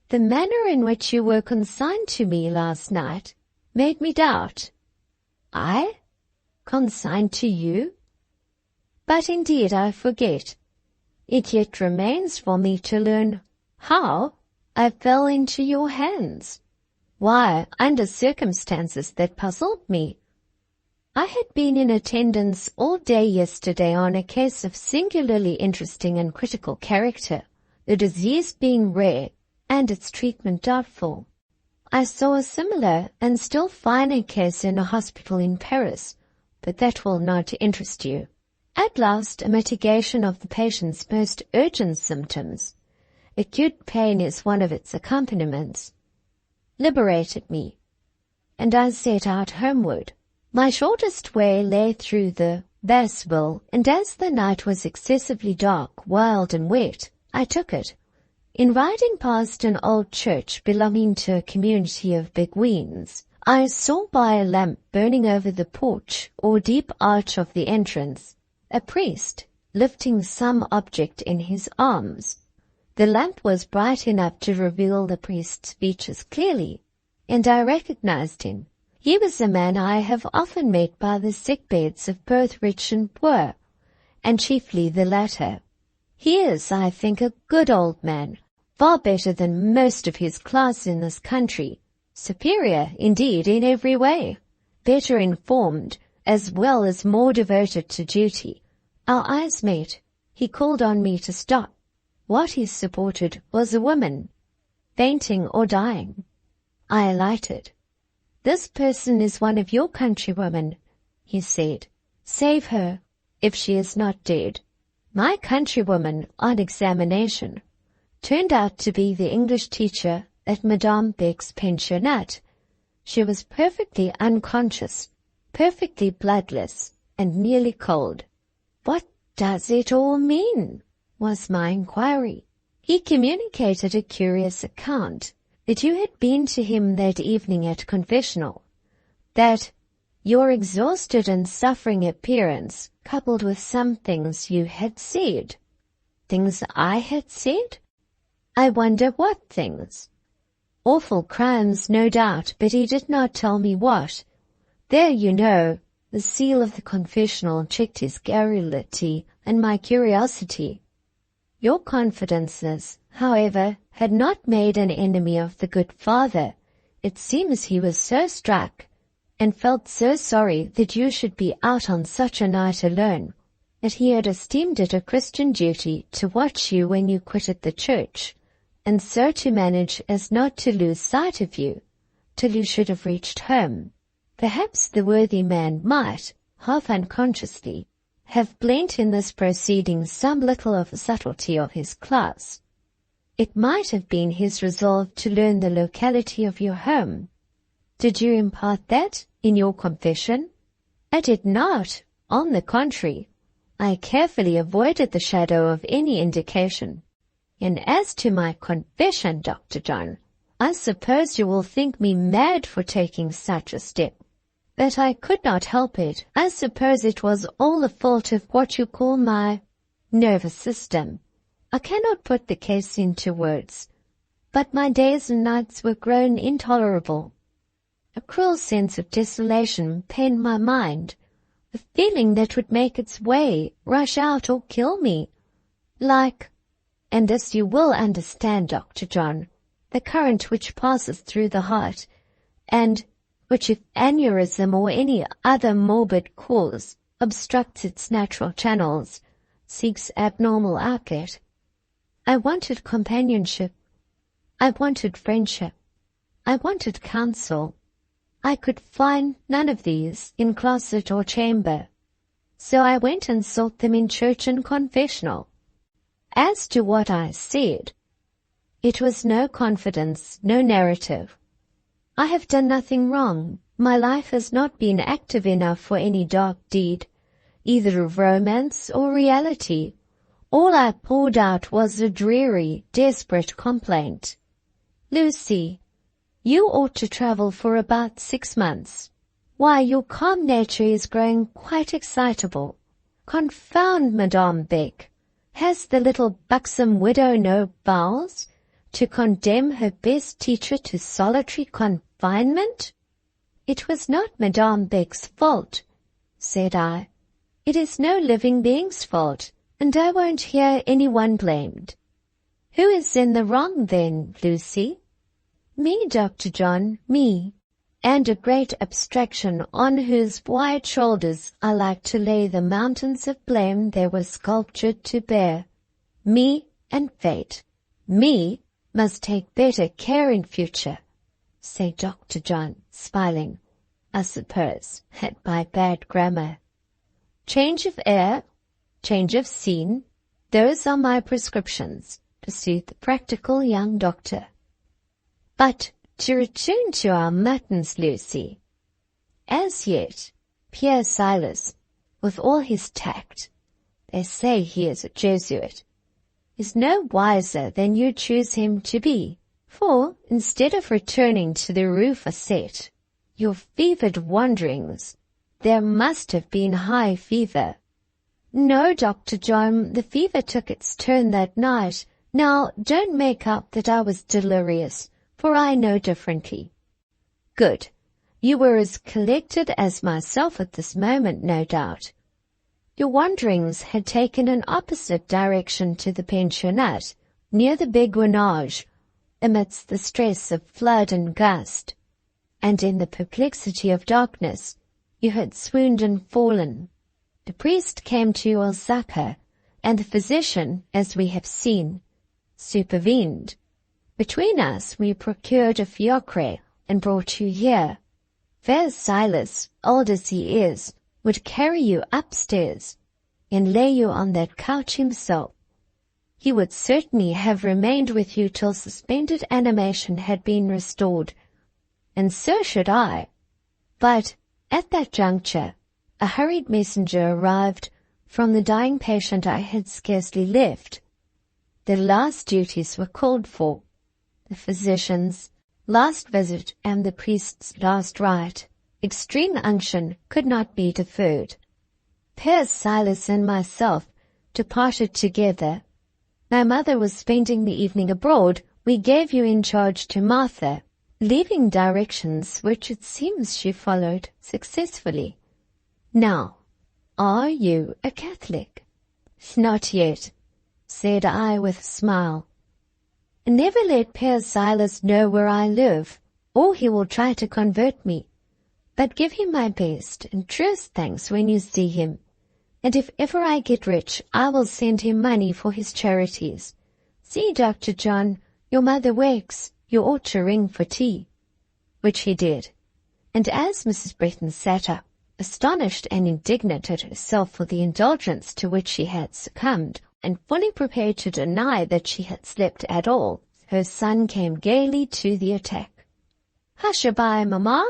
The manner in which you were consigned to me last night made me doubt. I? Consigned to you? But indeed I forget. It yet remains for me to learn how I fell into your hands. Why, under circumstances that puzzled me. I had been in attendance all day yesterday on a case of singularly interesting and critical character, the disease being rare and its treatment doubtful. I saw a similar and still finer case in a hospital in Paris, but that will not interest you. At last, a mitigation of the patient's most urgent symptoms, acute pain is one of its accompaniments, liberated me, and I set out homeward. My shortest way lay through the Basville, and as the night was excessively dark, wild and wet, I took it. In riding past an old church belonging to a community of Beguines, I saw by a lamp burning over the porch or deep arch of the entrance a priest lifting some object in his arms. The lamp was bright enough to reveal the priest's features clearly, and I recognized him. He was a man I have often met by the sick-beds of both rich and poor, and chiefly the latter. He is, I think, a good old man, far better than most of his class in this country, superior, indeed, in every way, better informed, as well as more devoted to duty. Our eyes met. He called on me to stop. What he supported was a woman, fainting or dying. I alighted. "This person is one of your countrywomen," he said. "Save her, if she is not dead." My countrywoman, on examination, turned out to be the English teacher at Madame Beck's pensionnat. She was perfectly unconscious, perfectly bloodless, and nearly cold. "What does it all mean?" was my inquiry. He communicated a curious account that you had been to him that evening at confessional, that your exhausted and suffering appearance, coupled with some things you had said. Things I had said? I wonder what things. Awful crimes, no doubt, but he did not tell me what. There, you know, the seal of the confessional checked his garrulity and my curiosity. Your confidences, however, had not made an enemy of the good father. It seems he was so struck, and felt so sorry that you should be out on such a night alone, that he had esteemed it a Christian duty to watch you when you quitted the church, and so to manage as not to lose sight of you, till you should have reached home. Perhaps the worthy man might, half unconsciously, have blent in this proceeding some little of the subtlety of his class. It might have been his resolve to learn the locality of your home. Did you impart that in your confession? I did not. On the contrary, I carefully avoided the shadow of any indication. And as to my confession, Dr. John, I suppose you will think me mad for taking such a step. But I could not help it. I suppose it was all the fault of what you call my nervous system. I cannot put the case into words, but my days and nights were grown intolerable. A cruel sense of desolation pained my mind, a feeling that would make its way, rush out or kill me, like, and as you will understand, Dr. John, the current which passes through the heart, and which, if aneurysm or any other morbid cause obstructs its natural channels, seeks abnormal outlet. I wanted companionship. I wanted friendship. I wanted counsel. I could find none of these in closet or chamber, so I went and sought them in church and confessional. As to what I said, it was no confidence, no narrative. I have done nothing wrong. My life has not been active enough for any dark deed, either of romance or reality. All I poured out was a dreary, desperate complaint. Lucy, you ought to travel for about 6 months. Why, your calm nature is growing quite excitable. Confound Madame Beck. Has the little buxom widow no bowels to condemn her best teacher to solitary confinement? It was not Madame Beck's fault, said I. It is no living being's fault, and I won't hear anyone blamed. Who is in the wrong then, Lucy? Me, Dr. John, me, and a great abstraction on whose wide shoulders I like to lay the mountains of blame they were sculptured to bear. Me and fate. Me must take better care in future, said Dr. John, smiling, I suppose, at my bad grammar. Change of air, change of scene. Those are my prescriptions, pursued the practical young doctor. But to return to our muttons, Lucy. As yet, Pierre Silas, with all his tact, they say he is a Jesuit, is no wiser than you choose him to be, for, instead of returning to the Rue Facette, your fevered wanderings, there must have been high fever. No, Dr. John, the fever took its turn that night. Now, don't make up that I was delirious, for I know differently. Good. You were as collected as myself at this moment, no doubt. Your wanderings had taken an opposite direction to the pensionnat, near the Beguinage, amidst the stress of flood and gust, and in the perplexity of darkness, you had swooned and fallen. The priest came to your succor, and the physician, as we have seen, supervened. Between us we procured a fiacre and brought you here. Fair Silas, old as he is, would carry you upstairs and lay you on that couch himself. He would certainly have remained with you till suspended animation had been restored, and so should I. But at that juncture, a hurried messenger arrived from the dying patient I had scarcely left. The last duties were called for, the physician's last visit and the priest's last rite. Extreme unction could not be deferred. Père Silas and myself departed together. My mother was spending the evening abroad. We gave you in charge to Martha, leaving directions which it seems she followed successfully. Now, are you a Catholic? Not yet, said I with a smile. Never let Père Silas know where I live, or he will try to convert me. But give him my best and truest thanks when you see him, and if ever I get rich, I will send him money for his charities. See, Dr. John, your mother wakes. You ought to ring for tea. Which he did, and as Mrs. Bretton sat up, astonished and indignant at herself for the indulgence to which she had succumbed, and fully prepared to deny that she had slept at all, her son came gaily to the attack. Hush-a-bye, mamma.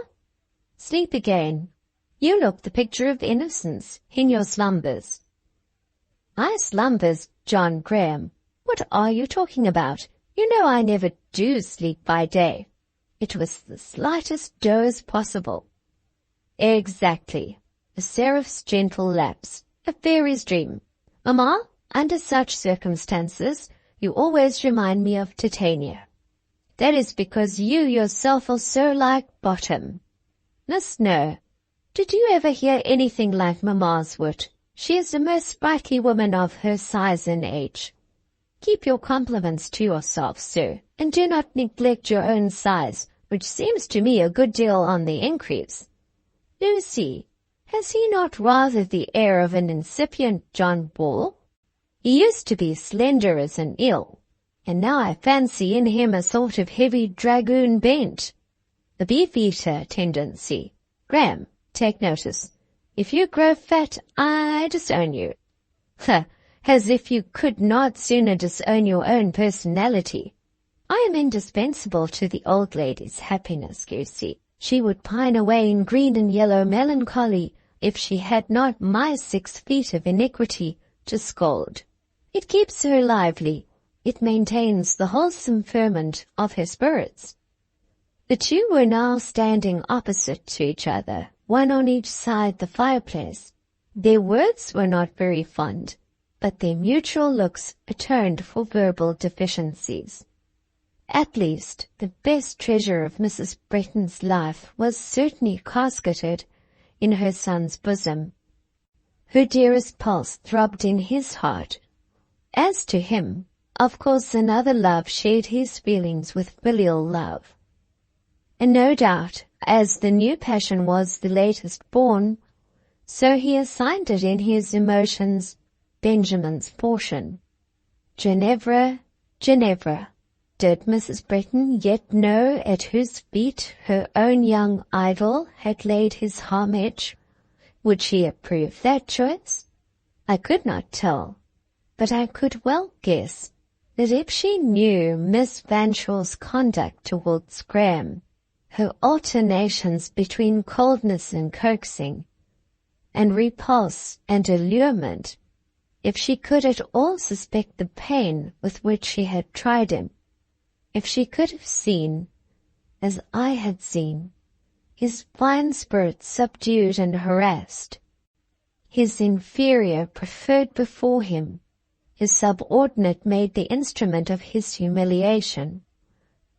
Sleep again. You look the picture of innocence in your slumbers. My slumbers, John Graham? What are you talking about? You know I never do sleep by day. It was the slightest doze possible. Exactly. A seraph's gentle lapse, a fairy's dream. Mamma, under such circumstances, you always remind me of Titania. That is because you yourself are so like Bottom. Miss Snowe, did you ever hear anything like Mamma's wit? She is the most sprightly woman of her size and age. Keep your compliments to yourself, sir, and do not neglect your own size, which seems to me a good deal on the increase. Lucy, has he not rather the air of an incipient John Bull? He used to be slender as an eel, and now I fancy in him a sort of heavy dragoon bent, the beef-eater tendency. Graham, take notice. If you grow fat, I disown you. As if you could not sooner disown your own personality. I am indispensable to the old lady's happiness, Lucy. She would pine away in green and yellow melancholy if she had not my 6 feet of iniquity to scold. It keeps her lively. It maintains the wholesome ferment of her spirits. The two were now standing opposite to each other, one on each side the fireplace. Their words were not very fond, but their mutual looks atoned for verbal deficiencies. At least, the best treasure of Mrs. Bretton's life was certainly casketed in her son's bosom. Her dearest pulse throbbed in his heart. As to him, of course another love shared his feelings with filial love. And no doubt, as the new passion was the latest born, so he assigned it in his emotions Benjamin's portion. Ginevra, Ginevra. Did Mrs. Bretton yet know at whose feet her own young idol had laid his homage? Would she approve that choice? I could not tell, but I could well guess that if she knew Miss Fanshaw's conduct towards Graham, her alternations between coldness and coaxing, and repulse and allurement, if she could at all suspect the pain with which she had tried him, if she could have seen, as I had seen, his fine spirit subdued and harassed, his inferior preferred before him, his subordinate made the instrument of his humiliation,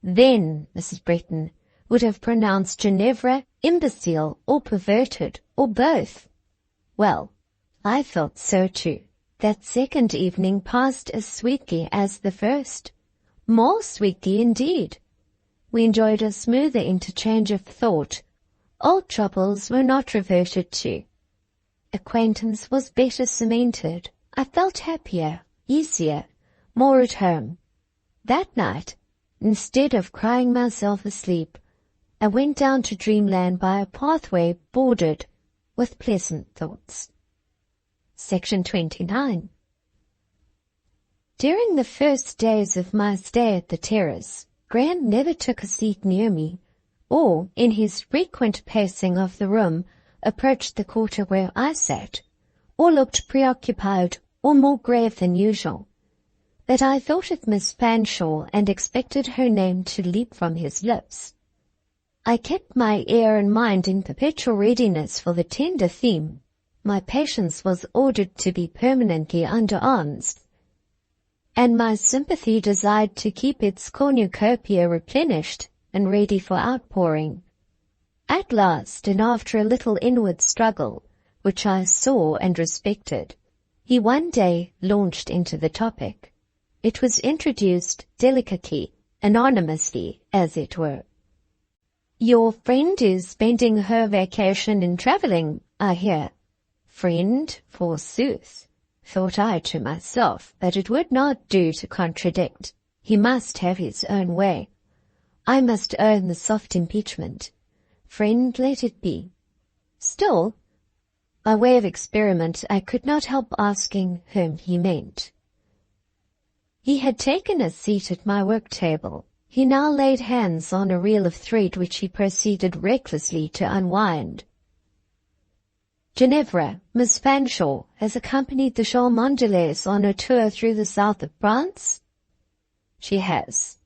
then Mrs. Bretton would have pronounced Ginevra imbecile or perverted, or both. Well, I felt so too. That second evening passed as sweetly as the first, more sweetly indeed. We enjoyed a smoother interchange of thought. Old troubles were not reverted to. Acquaintance was better cemented. I felt happier, easier, more at home. That night, instead of crying myself asleep, I went down to dreamland by a pathway bordered with pleasant thoughts. Section 29. During the first days of my stay at the terrace, Graham never took a seat near me, or, in his frequent pacing of the room, approached the quarter where I sat, or looked preoccupied or more grave than usual. That I thought of Miss Fanshawe and expected her name to leap from his lips. I kept my ear and mind in perpetual readiness for the tender theme. My patience was ordered to be permanently under arms, and my sympathy desired to keep its cornucopia replenished and ready for outpouring. At last, and after a little inward struggle, which I saw and respected, he one day launched into the topic. It was introduced delicately, anonymously, as it were. "Your friend is spending her vacation in travelling, I hear." Friend, forsooth, thought I to myself, but it would not do to contradict. He must have his own way. I must own the soft impeachment. Friend, let it be. Still, by way of experiment, I could not help asking whom he meant. He had taken a seat at my work-table. He now laid hands on a reel of thread which he proceeded recklessly to unwind. "Ginevra, Miss Fanshawe has accompanied the Cholmondeleys on a tour through the south of France?" "She has."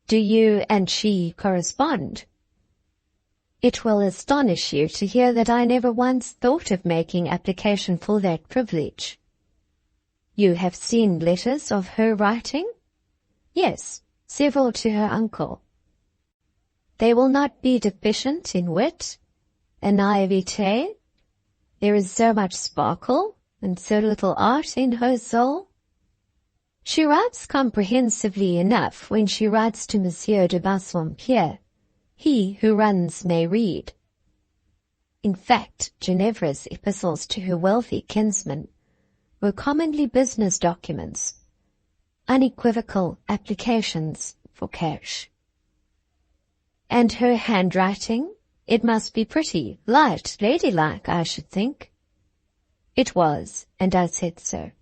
"Do you and she correspond?" "It will astonish you to hear that I never once thought of making application for that privilege." "You have seen letters of her writing?" "Yes, several to her uncle." "They will not be deficient in wit and naivete? There is so much sparkle and so little art in her soul." "She writes comprehensively enough when she writes to Monsieur de Bassompierre. He who runs may read." In fact, Ginevra's epistles to her wealthy kinsman were commonly business documents, unequivocal applications for cash. "And her handwriting? It must be pretty, light, ladylike, I should think." It was, and I said so.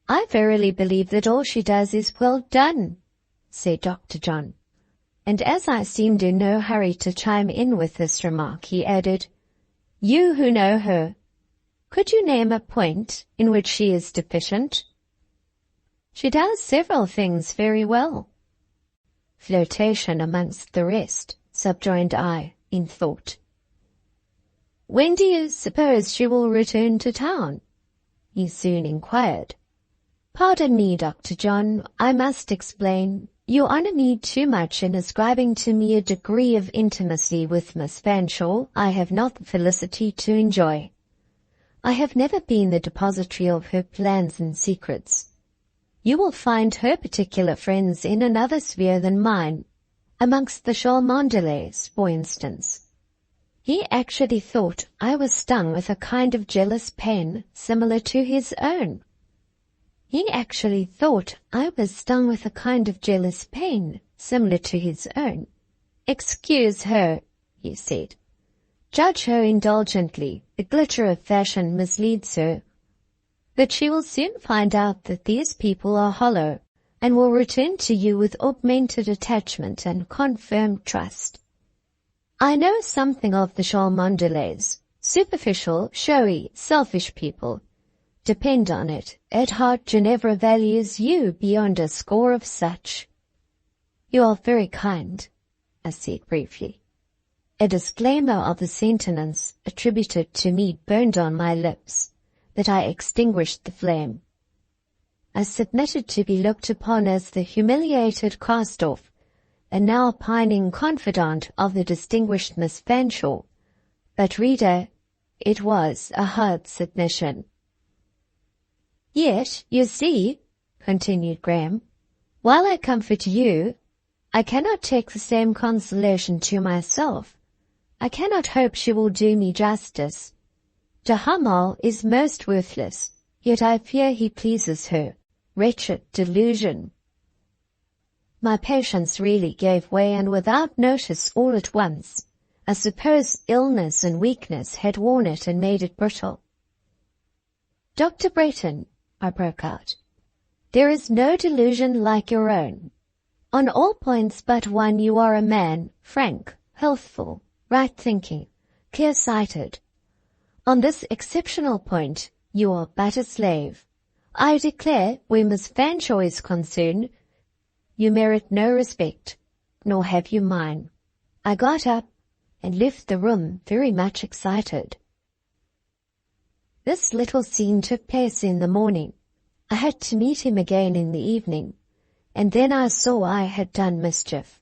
"I verily believe that all she does is well done," said Dr. John. And as I seemed in no hurry to chime in with this remark, he added, "You who know her, could you name a point in which she is deficient?" "She does several things very well." "Flirtation amongst the rest," subjoined I, in thought. "When do you suppose she will return to town?" he soon inquired. "Pardon me, Dr. John, I must explain. You honour me too much in ascribing to me a degree of intimacy with Miss Fanshawe I have not the felicity to enjoy. I have never been the depository of her plans and secrets. You will find her particular friends in another sphere than mine, amongst the Cholmondeleys, for instance." He actually thought I was stung with a kind of jealous pain similar to his own. He actually thought I was stung with a kind of jealous pain similar to his own. "Excuse her," he said. "Judge her indulgently. The glitter of fashion misleads her, But she will soon find out that these people are hollow and will return to you with augmented attachment and confirmed trust. I know something of the Cholmondeleys, superficial, showy, selfish people. Depend on it, at heart Ginevra values you beyond a score of such. You are very kind, I said briefly. A disclaimer of the sentence attributed to me burned on my lips, but I extinguished the flame. I submitted to be looked upon as the humiliated cast-off, and now pining confidant of the distinguished Miss Fanshawe. But, reader, it was a hard submission. Yet, you see, continued Graham, while I comfort you, I cannot take the same consolation to myself. I cannot hope she will do me justice. De Hamal is most worthless, yet I fear he pleases her. Wretched delusion. My patience really gave way, and without notice all at once, I suppose illness and weakness had worn it and made it brittle. Dr. Breton, I broke out, there is no delusion like your own. On all points but one you are a man, frank, healthful, right-thinking, clear-sighted. On this exceptional point, you are but a slave. I declare, where Miss Fanshawe is concerned, you merit no respect, nor have you mine. I got up and left the room very much excited. This little scene took place in the morning. I had to meet him again in the evening, and then I saw I had done mischief.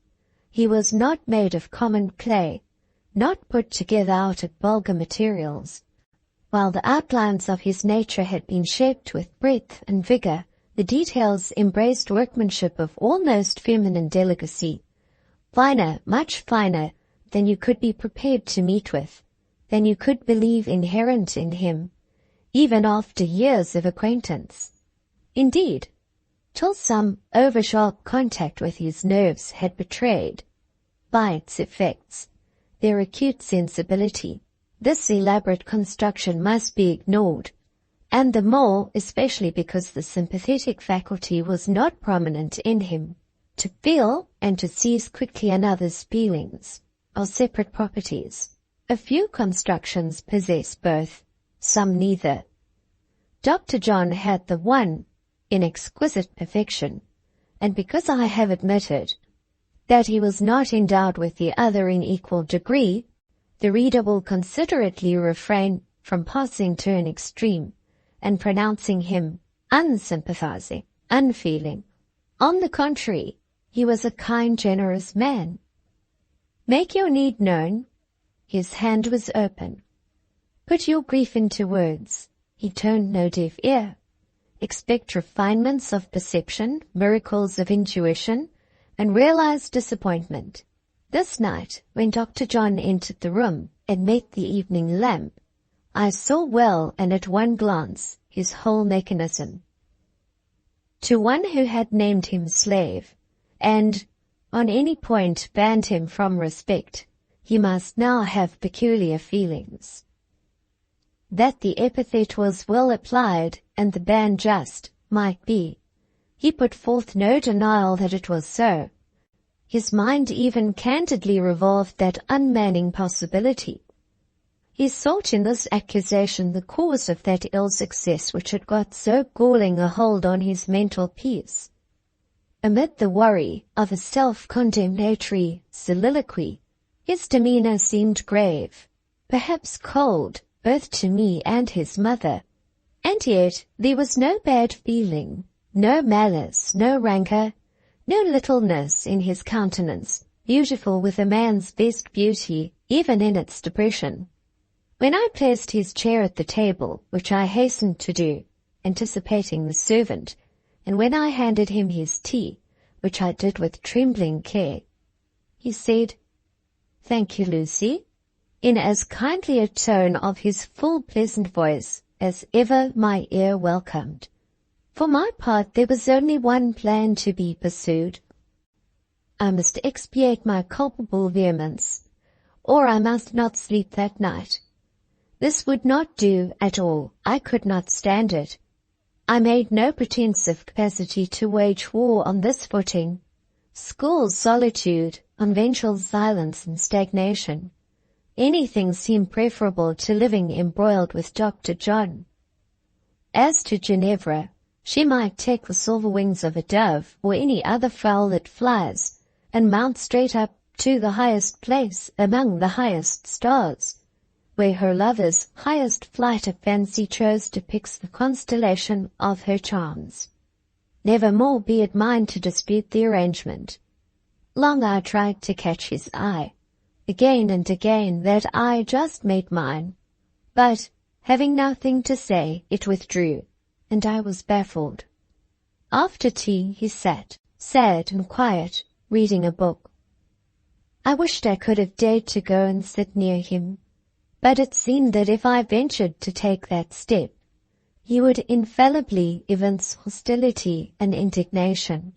He was not made of common clay, not put together out of vulgar materials. While the outlines of his nature had been shaped with breadth and vigor, the details embraced workmanship of almost feminine delicacy, finer, much finer, than you could be prepared to meet with, than you could believe inherent in him, even after years of acquaintance. Indeed, till some over-sharp contact with his nerves had betrayed, by its effects, their acute sensibility, this elaborate construction must be ignored, and the more especially because the sympathetic faculty was not prominent in him. To feel and to seize quickly another's feelings are separate properties. A few constructions possess both, some neither. Dr. John had the one in exquisite perfection, and because I have admitted that he was not endowed with the other in equal degree, the reader will considerately refrain from passing to an extreme and pronouncing him unsympathizing, unfeeling. On the contrary, he was a kind, generous man. Make your need known. His hand was open. Put your grief into words. He turned no deaf ear. Expect refinements of perception, miracles of intuition, and realized disappointment. This night, when Dr. John entered the room and met the evening lamp, I saw well and at one glance his whole mechanism. To one who had named him slave, and on any point banned him from respect, he must now have peculiar feelings. That the epithet was well applied and the ban just might be. He put forth no denial that it was so. His mind even candidly revolved that unmanning possibility. He sought in this accusation the cause of that ill success which had got so galling a hold on his mental peace. Amid the worry of a self-condemnatory soliloquy, his demeanor seemed grave, perhaps cold, both to me and his mother. And yet there was no bad feeling, no malice, no rancor, no littleness in his countenance, beautiful with a man's best beauty, even in its depression. When I placed his chair at the table, which I hastened to do, anticipating the servant, and when I handed him his tea, which I did with trembling care, he said, "Thank you, Lucy," in as kindly a tone of his full pleasant voice as ever my ear welcomed. For my part, there was only one plan to be pursued. I must expiate my culpable vehemence, or I must not sleep that night. This would not do at all. I could not stand it. I made no pretense of capacity to wage war on this footing. School's solitude, conventual silence and stagnation. Anything seemed preferable to living embroiled with Dr. John. As to Ginevra, she might take the silver wings of a dove or any other fowl that flies, and mount straight up to the highest place among the highest stars, where her lover's highest flight of fancy chose to fix the constellation of her charms. Never more be it mine to dispute the arrangement. Long I tried to catch his eye. Again and again that eye just met mine. But, having nothing to say, it withdrew, and I was baffled. After tea he sat, sad and quiet, reading a book. I wished I could have dared to go and sit near him, but it seemed that if I ventured to take that step, he would infallibly evince hostility and indignation.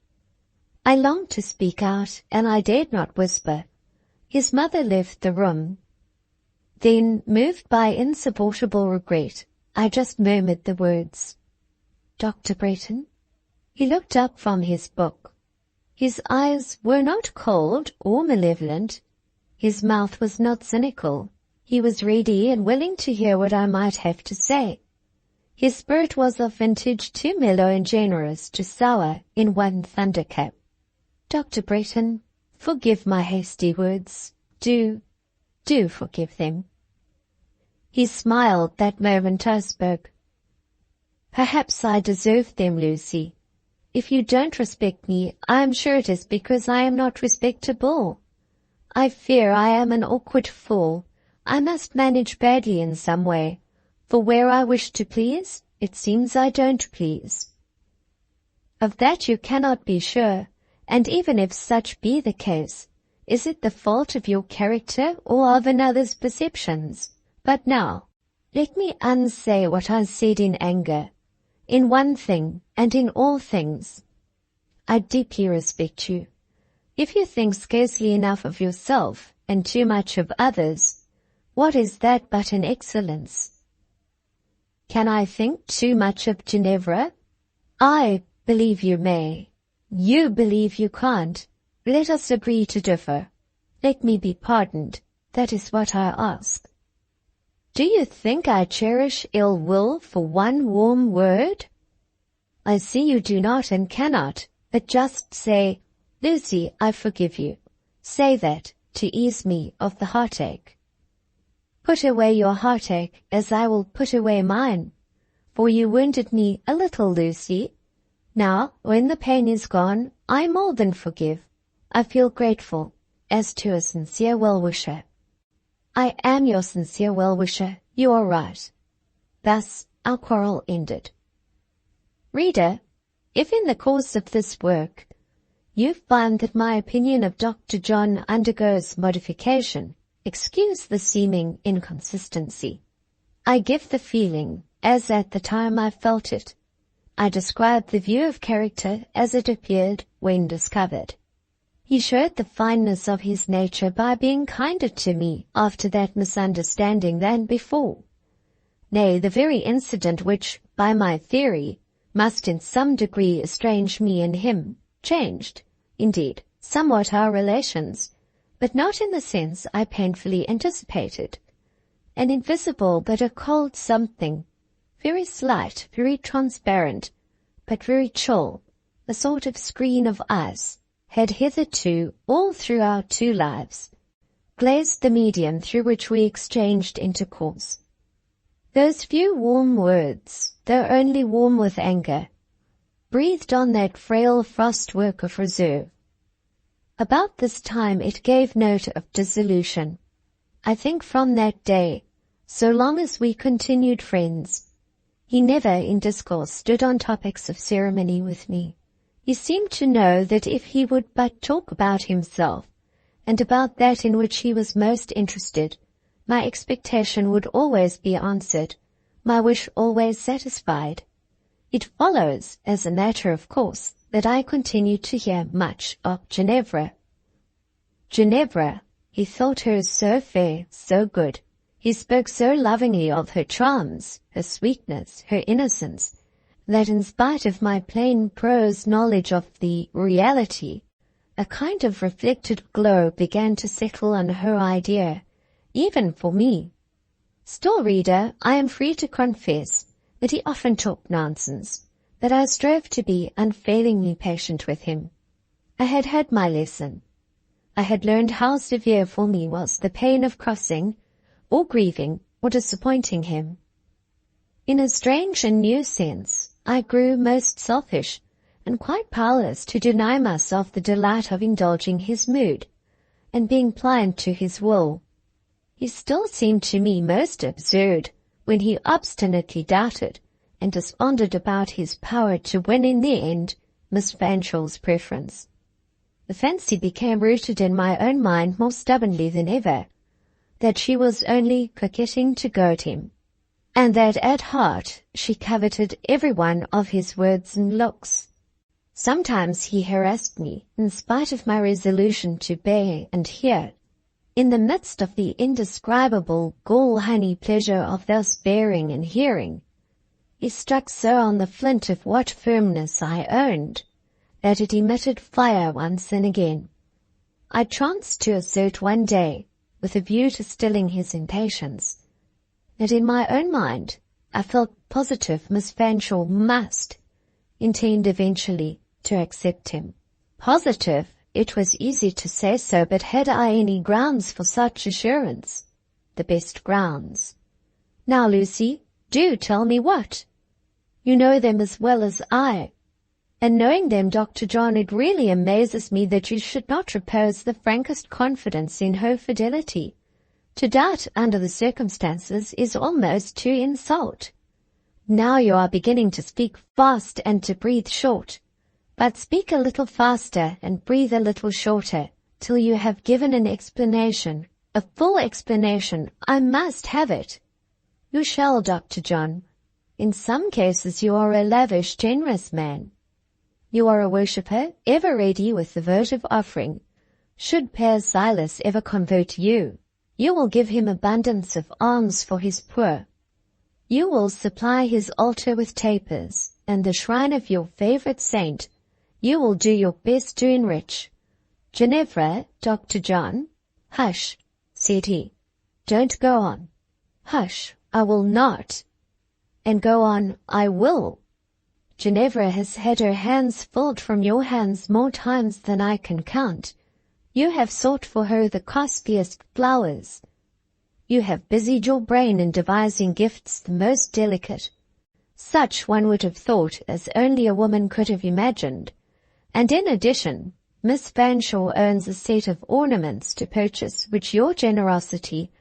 I longed to speak out, and I dared not whisper. His mother left the room. Then, moved by insupportable regret, I just murmured the words, "Dr. Bretton?" He looked up from his book. His eyes were not cold or malevolent. His mouth was not cynical. He was ready and willing to hear what I might have to say. His spirit was of vintage too mellow and generous to sour in one thunderclap. "Dr. Bretton, forgive my hasty words. Do forgive them." He smiled that moment I spoke. "Perhaps I deserved them, Lucy. If you don't respect me, I am sure it is because I am not respectable. I fear I am an awkward fool. I must manage badly in some way, for where I wish to please, it seems I don't please. Of that you cannot be sure, and even if such be the case, is it the fault of your character or of another's perceptions? But now, let me unsay what I said in anger. In one thing, and in all things, I deeply respect you. If you think scarcely enough of yourself, and too much of others, what is that but an excellence? Can I think too much of Ginevra? I believe you may. You believe you can't. Let us agree to differ. Let me be pardoned. That is what I ask. Do you think I cherish ill will for one warm word? I see you do not and cannot, but just say, "Lucy, I forgive you." Say that, to ease me of the heartache. Put away your heartache, as I will put away mine, for you wounded me a little, Lucy. Now, when the pain is gone, I more than forgive. I feel grateful, as to a sincere well-wisher. I am your sincere well-wisher, you are right. Thus our quarrel ended. Reader, if in the course of this work you find that my opinion of Dr. John undergoes modification, excuse the seeming inconsistency. I give the feeling as at the time I felt it. I describe the view of character as it appeared when discovered. He showed the fineness of his nature by being kinder to me after that misunderstanding than before. Nay, the very incident which, by my theory, must in some degree estrange me and him, changed, indeed, somewhat our relations, but not in the sense I painfully anticipated. An invisible but a cold something, very slight, very transparent, but very chill, a sort of screen of ice, had hitherto, all through our two lives, glazed the medium through which we exchanged intercourse. Those few warm words, though only warm with anger, breathed on that frail frostwork of reserve. About this time it gave note of dissolution. I think from that day, so long as we continued friends, he never in discourse stood on topics of ceremony with me. He seemed to know that if he would but talk about himself, and about that in which he was most interested, my expectation would always be answered, my wish always satisfied. It follows, as a matter of course, that I continued to hear much of Ginevra. Ginevra, he thought her so fair, so good. He spoke so lovingly of her charms, her sweetness, her innocence, that in spite of my plain prose knowledge of the reality, a kind of reflected glow began to settle on her idea, even for me. Still, reader, I am free to confess that he often talked nonsense, but I strove to be unfailingly patient with him. I had had my lesson. I had learned how severe for me was the pain of crossing, or grieving, or disappointing him. In a strange and new sense, I grew most selfish, and quite powerless to deny myself the delight of indulging his mood, and being pliant to his will. He still seemed to me most absurd when he obstinately doubted and desponded about his power to win in the end Miss Fanshawe's preference. The fancy became rooted in my own mind more stubbornly than ever, that she was only coquetting to goad him, and that at heart she coveted every one of his words and looks. Sometimes he harassed me, in spite of my resolution to bear and hear. In the midst of the indescribable gall-honey pleasure of thus bearing and hearing, he struck so on the flint of what firmness I owned, that it emitted fire once and again. I chanced to assert one day, with a view to stilling his impatience, that in my own mind I felt positive Miss Fanshawe must intend eventually to accept him. Positive, it was easy to say so, but had I any grounds for such assurance? The best grounds. Now, Lucy, do tell me what. You know them as well as I. And knowing them, Dr. John, it really amazes me that you should not repose the frankest confidence in her fidelity. To doubt under the circumstances is almost to insult. Now you are beginning to speak fast and to breathe short. But speak a little faster and breathe a little shorter, till you have given an explanation, a full explanation. I must have it. You shall, Dr. John. In some cases you are a lavish, generous man. You are a worshipper, ever ready with the votive offering. Should Père Silas ever convert you, you will give him abundance of alms for his poor. You will supply his altar with tapers, and the shrine of your favorite saint you will do your best to enrich. Ginevra, Dr. John. Hush, said he. Don't go on. Hush, I will not. And go on, I will. Ginevra has had her hands filled from your hands more times than I can count. You have sought for her the costliest flowers. You have busied your brain in devising gifts the most delicate. Such one would have thought as only a woman could have imagined. And in addition, Miss Fanshawe owns a set of ornaments to purchase which your generosity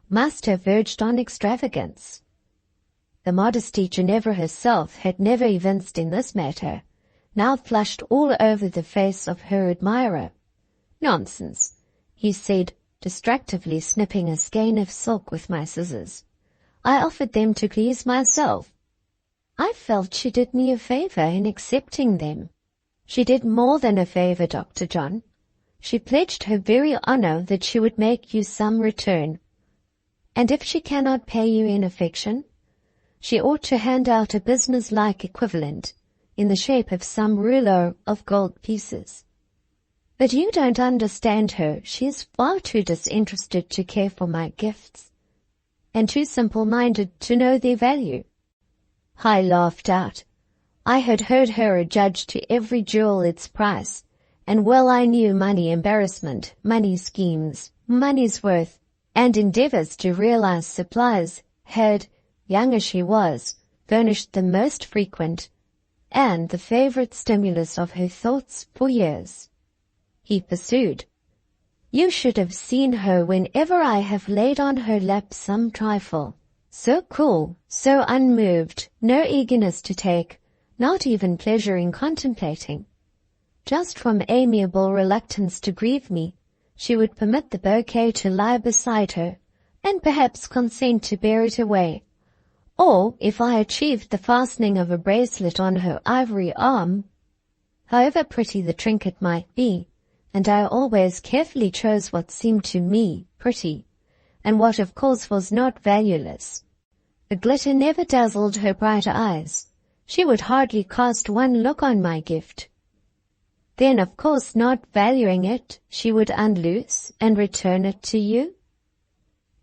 must have verged on extravagance. The modesty Ginevra herself had never evinced in this matter now flushed all over the face of her admirer. Nonsense, he said, distractively snipping a skein of silk with my scissors. I offered them to please myself. I felt she did me a favor in accepting them. She did more than a favor, Dr. John. She pledged her very honor that she would make you some return. And if she cannot pay you in affection, she ought to hand out a business-like equivalent in the shape of some rouleau of gold pieces. But you don't understand her. She is far too disinterested to care for my gifts, and too simple-minded to know their value. I laughed out. I had heard her adjudge to every jewel its price, and well I knew money embarrassment, money schemes, money's worth, and endeavors to realize supplies had, young as she was, furnished the most frequent and the favorite stimulus of her thoughts for years. He pursued, You should have seen her whenever I have laid on her lap some trifle. So cool, so unmoved, no eagerness to take, not even pleasure in contemplating. Just from amiable reluctance to grieve me, she would permit the bouquet to lie beside her, and perhaps consent to bear it away. Or, if I achieved the fastening of a bracelet on her ivory arm, however pretty the trinket might be, and I always carefully chose what seemed to me pretty, and what of course was not valueless, the glitter never dazzled her bright eyes, she would hardly cast one look on my gift. Then, of course, not valuing it, she would unloose and return it to you?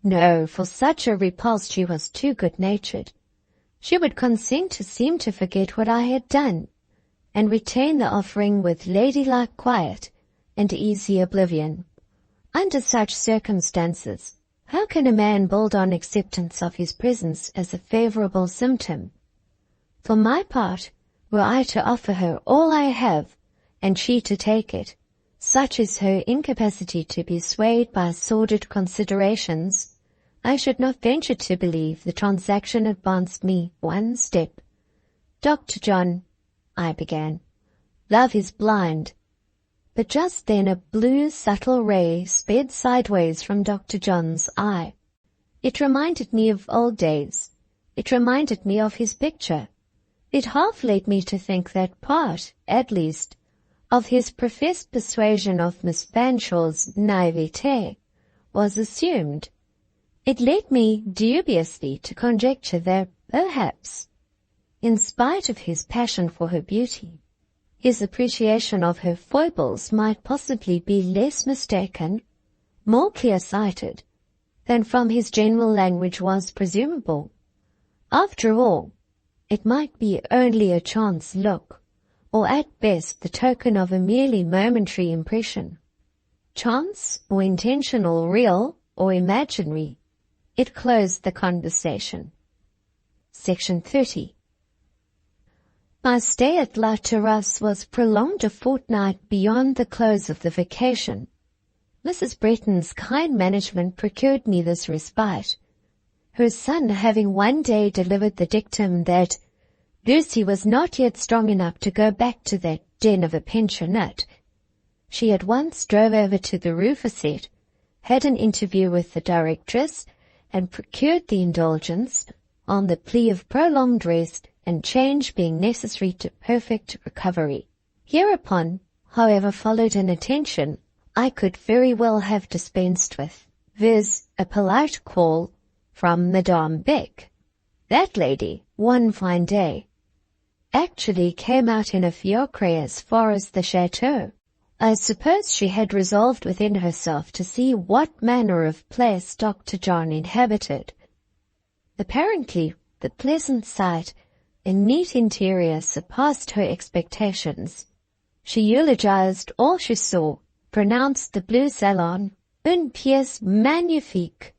No, for such a repulse she was too good-natured. She would consent to seem to forget what I had done, and retain the offering with ladylike quiet and easy oblivion. Under such circumstances, how can a man build on acceptance of his presence as a favorable symptom? For my part, were I to offer her all I have, and she to take it, such is her incapacity to be swayed by sordid considerations, I should not venture to believe the transaction advanced me one step. Dr. John, I began, love is blind. But just then a blue subtle ray sped sideways from Dr. John's eye. It reminded me of old days. It reminded me of his picture. It half led me to think that part, at least, of his professed persuasion of Miss Fanshawe's naivete was assumed. It led me dubiously to conjecture that, perhaps, in spite of his passion for her beauty, his appreciation of her foibles might possibly be less mistaken, more clear-sighted, than from his general language was presumable. After all, it might be only a chance look, or at best the token of a merely momentary impression. Chance or intentional, real or imaginary, it closed the conversation. Section 30. My stay at La Terrasse was prolonged a fortnight beyond the close of the vacation. Mrs. Bretton's kind management procured me this respite, her son having one day delivered the dictum that Lucy was not yet strong enough to go back to that den of a pensionnat. She at once drove over to the Rue Facette, had an interview with the directress, and procured the indulgence, on the plea of prolonged rest and change being necessary to perfect recovery. Hereupon, however, followed an attention I could very well have dispensed with, viz. A polite call from Madame Beck. That lady, one fine day, actually came out in a fiacre as far as the chateau. I suppose she had resolved within herself to see what manner of place Dr. John inhabited. Apparently, the pleasant sight and neat interior surpassed her expectations. She eulogized all she saw, pronounced the blue salon une pièce magnifique,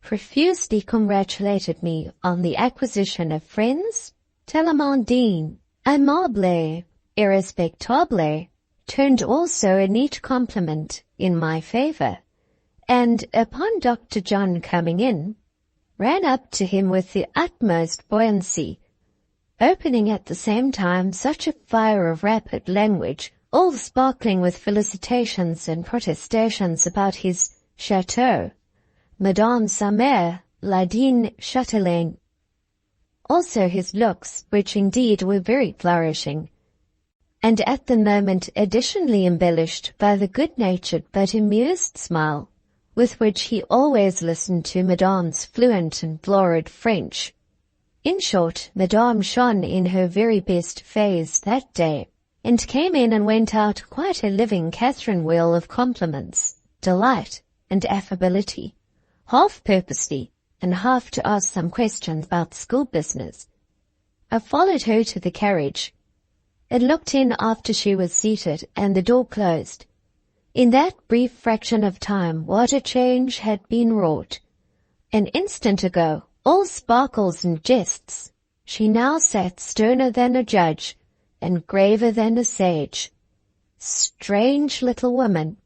profusely congratulated me on the acquisition of friends, telemondine, aimable, irrespectable, turned also a neat compliment in my favor, and upon Dr. John coming in, ran up to him with the utmost buoyancy, opening at the same time such a fire of rapid language, all sparkling with felicitations and protestations about his chateau, Madame sa mère, la digne chatelaine. Also his looks, which indeed were very flourishing, and at the moment additionally embellished by the good-natured but amused smile with which he always listened to Madame's fluent and florid French. In short, Madame shone in her very best phase that day, and came in and went out quite a living Catherine wheel of compliments, delight, and affability, half purposely, and half to ask some questions about school business. I followed her to the carriage, and looked in after she was seated and the door closed. In that brief fraction of time what a change had been wrought. An instant ago, all sparkles and jests, she now sat sterner than a judge, and graver than a sage. Strange little woman.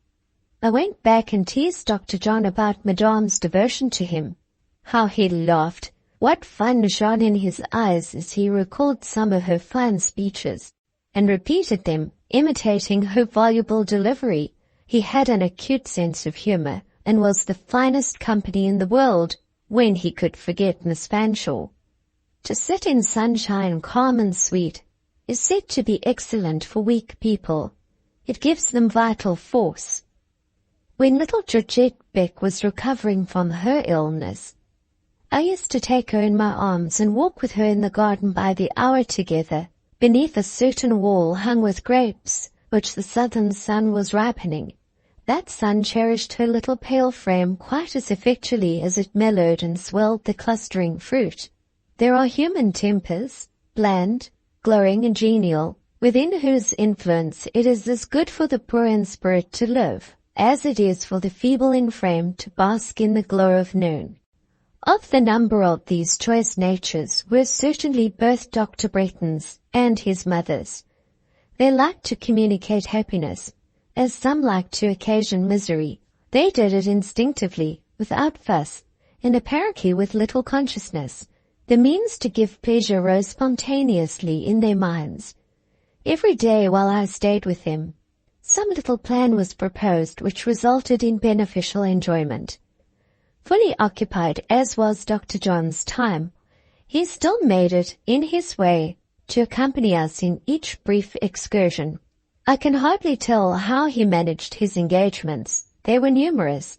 I went back and teased Dr. John about Madame's devotion to him. How he laughed! What fun shone in his eyes as he recalled some of her fine speeches, and repeated them, imitating her voluble delivery. He had an acute sense of humor, and was the finest company in the world when he could forget Miss Fanshawe. To sit in sunshine calm and sweet is said to be excellent for weak people. It gives them vital force. When little Georgette Beck was recovering from her illness, I used to take her in my arms and walk with her in the garden by the hour together, beneath a certain wall hung with grapes, which the southern sun was ripening. That sun cherished her little pale frame quite as effectually as it mellowed and swelled the clustering fruit. There are human tempers, bland, glowing and genial, within whose influence it is as good for the poor in spirit to live, as it is for the feeble in frame to bask in the glow of noon. Of the number of these choice natures were certainly both Dr. Bretton's and his mother's. They liked to communicate happiness, as some liked to occasion misery. They did it instinctively, without fuss, and apparently with little consciousness. The means to give pleasure rose spontaneously in their minds. Every day while I stayed with them, some little plan was proposed which resulted in beneficial enjoyment. Fully occupied as was Dr. John's time, he still made it in his way to accompany us in each brief excursion. I can hardly tell how he managed his engagements. They were numerous,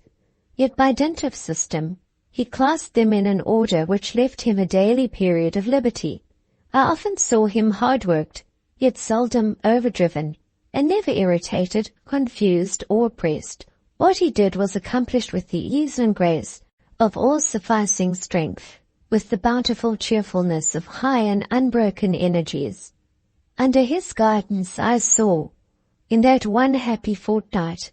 yet by dint of system, he classed them in an order which left him a daily period of liberty. I often saw him hard-worked, yet seldom overdriven, and never irritated, confused, or oppressed. What he did was accomplished with the ease and grace of all-sufficing strength, with the bountiful cheerfulness of high and unbroken energies. Under his guidance I saw, in that one happy fortnight,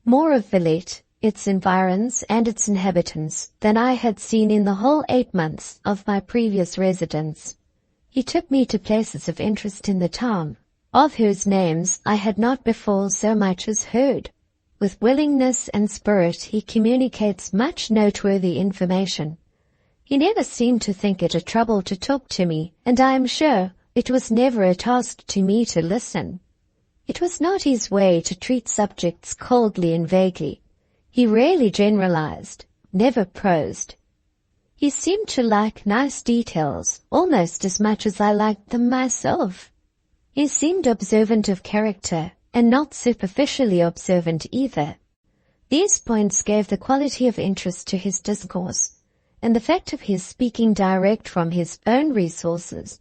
more of Villette, its environs and its inhabitants, than I had seen in the whole 8 months of my previous residence. He took me to places of interest in the town, of whose names I had not before so much as heard. With willingness and spirit he communicates much noteworthy information. He never seemed to think it a trouble to talk to me, and I am sure it was never a task to me to listen. It was not his way to treat subjects coldly and vaguely. He rarely generalized, never prosed. He seemed to like nice details almost as much as I liked them myself. He seemed observant of character, and not superficially observant either. These points gave the quality of interest to his discourse, and the fact of his speaking direct from his own resources,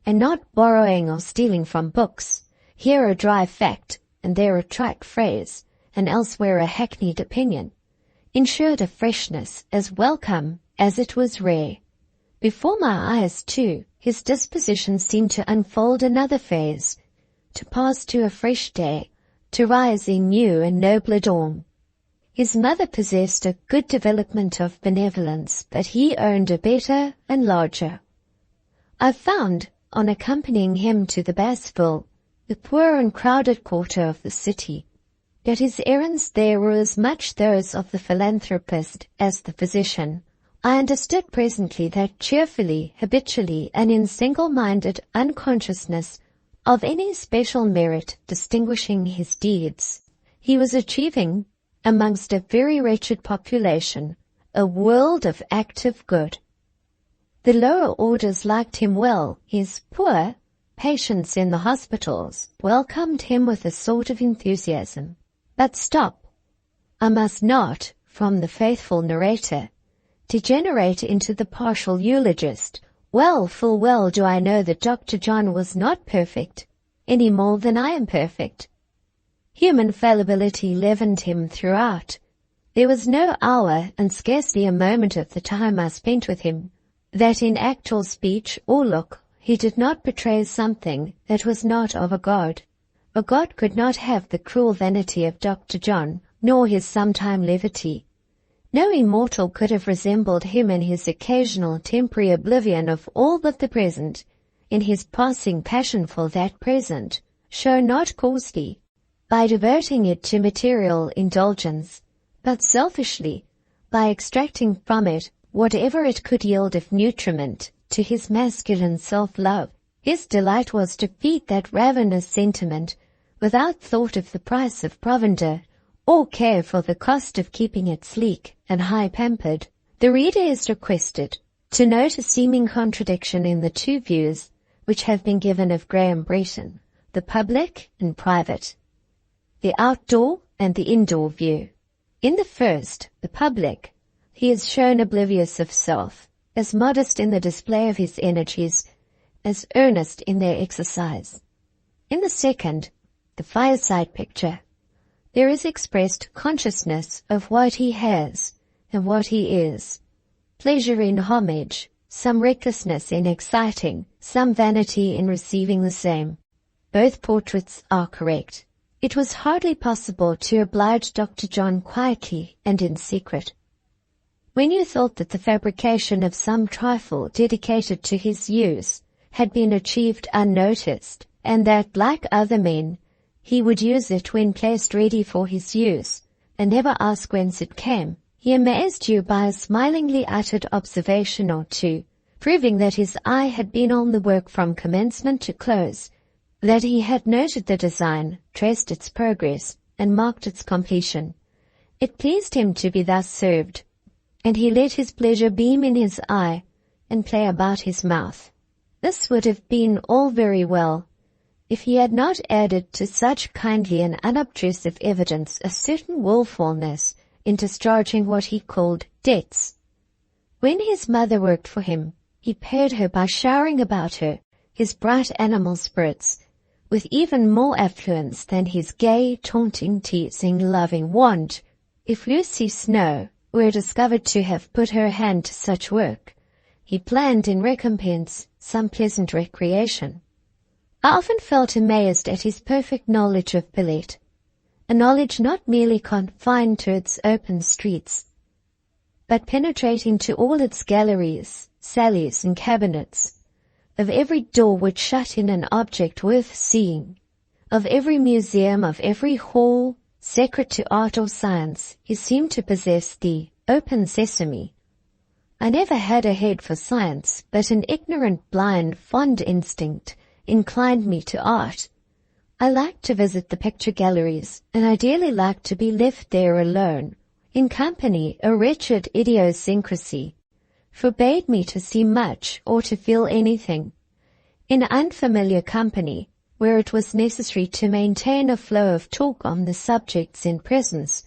and not borrowing or stealing from books, here a dry fact, and there a trite phrase, and elsewhere a hackneyed opinion, ensured a freshness as welcome as it was rare. Before my eyes, too, his disposition seemed to unfold another phase, to pass to a fresh day, to rise in new and nobler dawn. His mother possessed a good development of benevolence, but he owned a better and larger. I found, on accompanying him to the Basville, the poor and crowded quarter of the city, that his errands there were as much those of the philanthropist as the physician. I understood presently that cheerfully, habitually, and in single-minded unconsciousness of any special merit distinguishing his deeds, he was achieving, amongst a very wretched population, a world of active good. The lower orders liked him well. His poor patients in the hospitals welcomed him with a sort of enthusiasm. But stop. I must not, from the faithful narrator, degenerate into the partial eulogist. Full well do I know that Dr. John was not perfect, any more than I am perfect. Human fallibility leavened him throughout. There was no hour, and scarcely a moment of the time I spent with him, that in actual speech or look he did not betray something that was not of a god. A god could not have the cruel vanity of Dr. John, nor his sometime levity. No immortal could have resembled him in his occasional temporary oblivion of all but the present, in his passing passion for that present, show not coarsely, by devoting it to material indulgence, but selfishly, by extracting from it whatever it could yield of nutriment to his masculine self-love. His delight was to feed that ravenous sentiment without thought of the price of provender, or care for the cost of keeping it sleek and high-pampered. The reader is requested to note a seeming contradiction in the two views which have been given of Graham Bretton, the public and private, the outdoor and the indoor view. In the first, the public, he is shown oblivious of self, as modest in the display of his energies, as earnest in their exercise. In the second, the fireside picture, there is expressed consciousness of what he has and what he is, pleasure in homage, some recklessness in exciting, some vanity in receiving the same. Both portraits are correct. It was hardly possible to oblige Dr. John quietly and in secret. When you thought that the fabrication of some trifle dedicated to his use had been achieved unnoticed, and that, like other men, he would use it when placed ready for his use, and never ask whence it came, he amazed you by a smilingly uttered observation or two, proving that his eye had been on the work from commencement to close, that he had noted the design, traced its progress, and marked its completion. It pleased him to be thus served, and he let his pleasure beam in his eye and play about his mouth. This would have been all very well, if he had not added to such kindly and unobtrusive evidence a certain wilfulness in discharging what he called debts. When his mother worked for him, he paid her by showering about her his bright animal spirits, with even more affluence than his gay, taunting, teasing, loving wont. If Lucy Snowe were discovered to have put her hand to such work, he planned in recompense some pleasant recreation. I often felt amazed at his perfect knowledge of Villette, a knowledge not merely confined to its open streets, but penetrating to all its galleries, sallies, and cabinets, of every door which shut in an object worth seeing, of every museum, of every hall, sacred to art or science. He seemed to possess the open sesame. I never had a head for science, but an ignorant, blind, fond instinct inclined me to art. I liked to visit the picture galleries, and ideally liked to be left there alone. In company, a wretched idiosyncrasy forbade me to see much or to feel anything. In unfamiliar company, where it was necessary to maintain a flow of talk on the subjects in presence,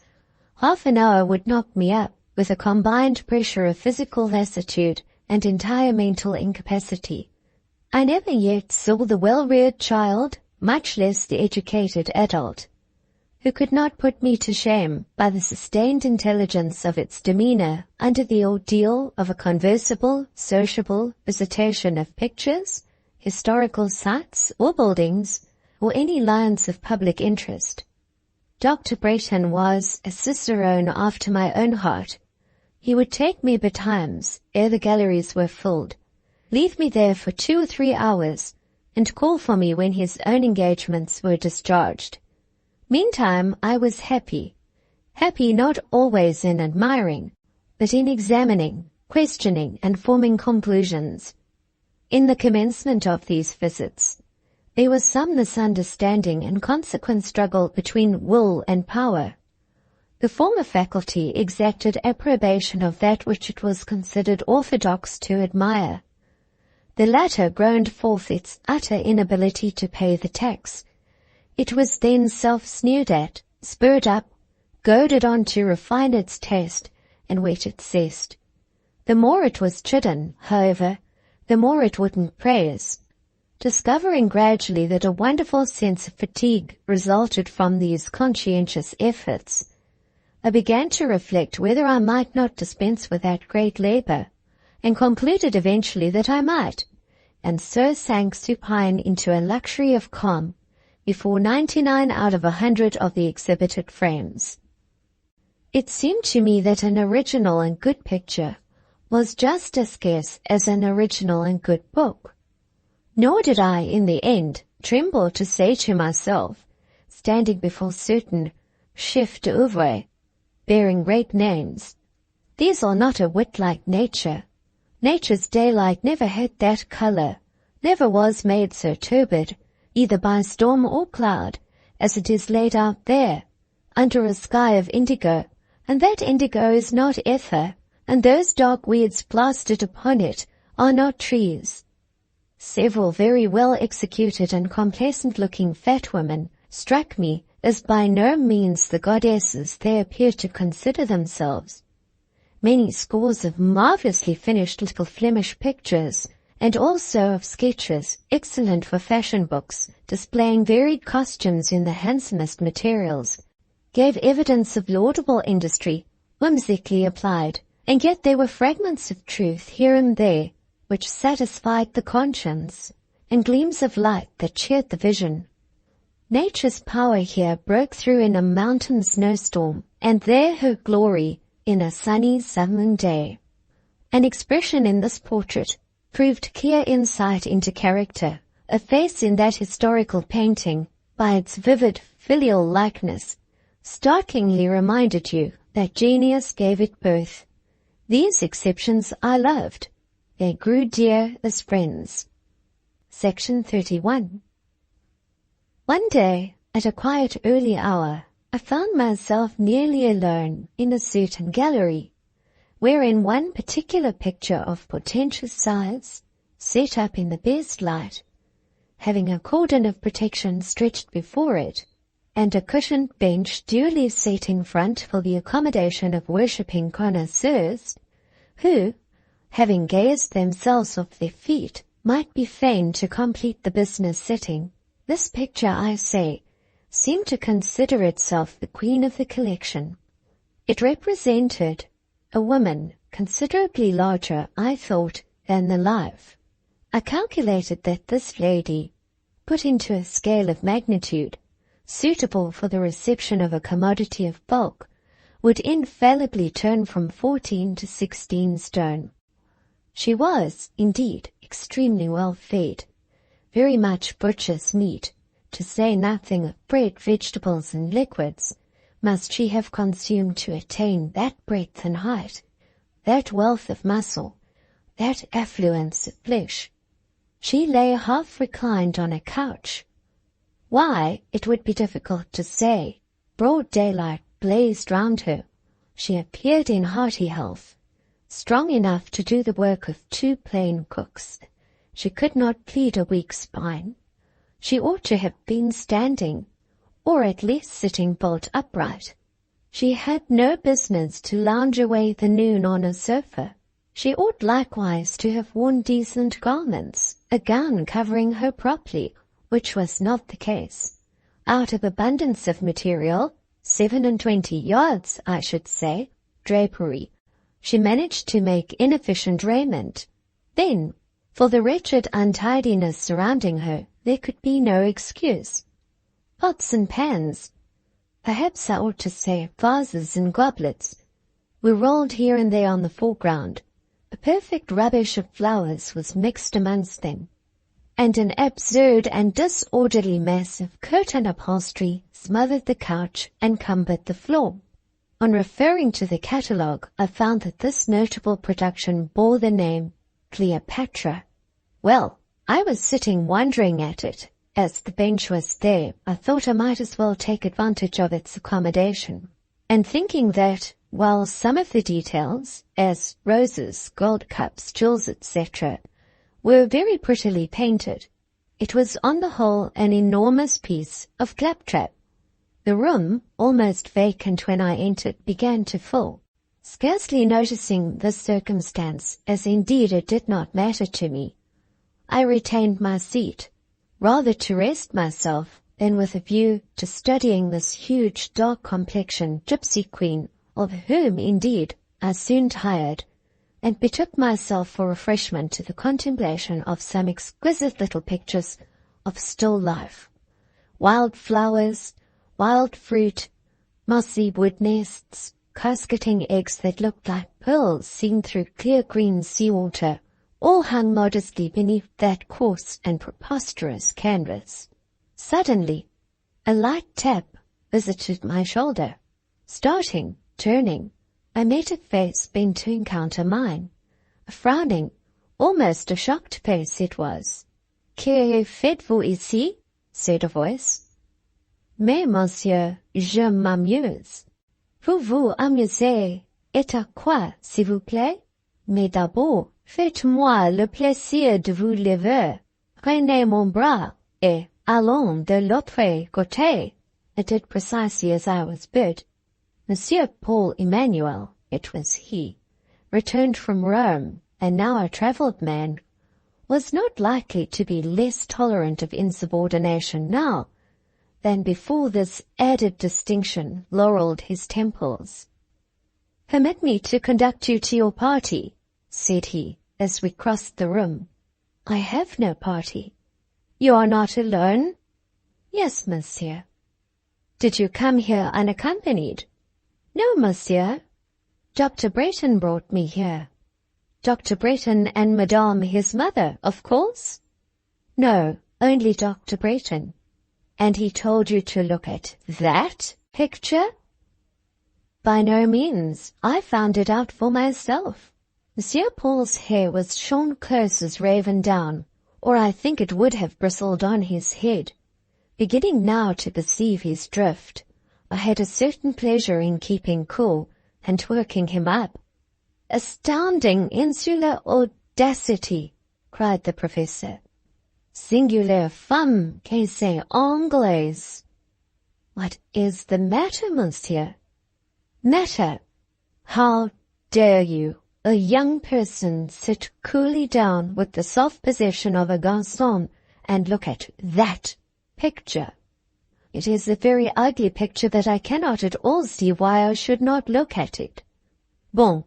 half an hour would knock me up with a combined pressure of physical lassitude and entire mental incapacity. I never yet saw the well-reared child, much less the educated adult, who could not put me to shame by the sustained intelligence of its demeanor under the ordeal of a conversible, sociable visitation of pictures, historical sites or buildings, or any lines of public interest. Dr. Breton was a cicerone after my own heart. He would take me betimes, ere the galleries were filled, leave me there for 2 or 3 hours, and call for me when his own engagements were discharged. Meantime I was happy not always in admiring, but in examining, questioning, and forming conclusions. In the commencement of these visits, there was some misunderstanding and consequent struggle between will and power. The former faculty exacted approbation of that which it was considered orthodox to admire. The latter groaned forth its utter inability to pay the tax. It was then self-sneered at, spurred up, goaded on to refine its taste and whet its zest. The more it was chidden, however, the more it wouldn't praise. Discovering gradually that a wonderful sense of fatigue resulted from these conscientious efforts, I began to reflect whether I might not dispense with that great labor, and concluded eventually that I might, and so sank supine into a luxury of calm before 99 out of 100 of the exhibited frames. It seemed to me that an original and good picture was just as scarce as an original and good book. Nor did I, in the end, tremble to say to myself, standing before certain chefs d'oeuvre, bearing great names, these are not a wit like nature. Nature's daylight never had that color, never was made so turbid, either by storm or cloud, as it is laid out there, under a sky of indigo, and that indigo is not ether, and those dark weeds plastered upon it are not trees. Several very well executed and complacent-looking fat women struck me as by no means the goddesses they appear to consider themselves. many scores of marvelously finished little Flemish pictures, and also of sketches, excellent for fashion books, displaying varied costumes in the handsomest materials, gave evidence of laudable industry, whimsically applied, and yet there were fragments of truth here and there, which satisfied the conscience, and gleams of light that cheered the vision. Nature's power here broke through in a mountain snowstorm, and there her glory in a sunny southern day. An expression in this portrait proved clear insight into character. A face in that historical painting, by its vivid filial likeness, startlingly reminded you that genius gave it birth. These exceptions I loved. They grew dear as friends. Section 31. One day, at a quiet early hour, I found myself nearly alone in a certain gallery, wherein one particular picture of portentous size, set up in the best light, having a cordon of protection stretched before it, and a cushioned bench duly set in front for the accommodation of worshipping connoisseurs, who, having gazed themselves off their feet, might be fain to complete the business setting. This picture, I say, seemed to consider itself the queen of the collection. It represented a woman considerably larger, I thought, than the life. I calculated that this lady, put into a scale of magnitude, suitable for the reception of a commodity of bulk, would infallibly turn from 14 to 16 stone. She was, indeed, extremely well fed, very much butcher's meat, to say nothing of bread, vegetables, and liquids, must she have consumed to attain that breadth and height, that wealth of muscle, that affluence of flesh. She lay half reclined on a couch. Why, it would be difficult to say. Broad daylight blazed round her. She appeared in hearty health, strong enough to do the work of 2 plain cooks. She could not plead a weak spine. She ought to have been standing, or at least sitting bolt upright. She had no business to lounge away the noon on a sofa. She ought likewise to have worn decent garments, a gown covering her properly, which was not the case. Out of abundance of material, 27 yards, I should say, drapery, she managed to make inefficient raiment. Then, for the wretched untidiness surrounding her, there could be no excuse. Pots and pans, perhaps I ought to say vases and goblets, were rolled here and there on the foreground. A perfect rubbish of flowers was mixed amongst them, and an absurd and disorderly mass of curtain upholstery smothered the couch and cumbered the floor. On referring to the catalogue, I found that this notable production bore the name Cleopatra. Well, I was sitting wondering at it. As the bench was there, I thought I might as well take advantage of its accommodation, and thinking that, while some of the details, as roses, gold cups, jewels, etc., were very prettily painted, it was on the whole an enormous piece of claptrap. The room, almost vacant when I entered, began to fill. Scarcely noticing this circumstance, as indeed it did not matter to me, I retained my seat, rather to rest myself than with a view to studying this huge dark-complexioned gypsy queen, of whom, indeed, I soon tired, and betook myself for refreshment to the contemplation of some exquisite little pictures of still life. Wild flowers, wild fruit, mossy wood nests, casketing eggs that looked like pearls seen through clear green sea-water, all hung modestly beneath that coarse and preposterous canvas. Suddenly, a light tap visited my shoulder. Starting, turning, I met a face bent to encounter mine. A frowning, almost a shocked face it was. "Que faites-vous ici?" said a voice. "Mais, monsieur, je m'amuse." "Vous vous amusez, et à quoi, s'il vous plaît? Mais d'abord, faites-moi le plaisir de vous lever. Prenez mon bras, et allons de l'autre côté." I did precisely as I was bid. Monsieur Paul Emmanuel, it was he, returned from Rome and now a travelled man, was not likely to be less tolerant of insubordination now than before this added distinction laurelled his temples. "Permit me to conduct you to your party," said he, as we crossed the room. "I have no party." "You are not alone?" "Yes, monsieur." "Did you come here unaccompanied?" "No, monsieur. Dr. Breton brought me here." "Dr. Breton and Madame his mother, of course?" "No, only Dr. Breton." "And he told you to look at that picture?" "By no means. I found it out for myself." Monsieur Paul's hair was shorn close as raven down, or I think it would have bristled on his head. Beginning now to perceive his drift, I had a certain pleasure in keeping cool and working him up. "Astounding insular audacity!" cried the professor. "Singulière femme que c'est anglaise." "What is the matter, monsieur?" "Matter? How dare you, a young person, sit coolly down with the self-possession of a garçon and look at that picture? It is a very ugly picture that I cannot at all see why I should not look at it. Bon,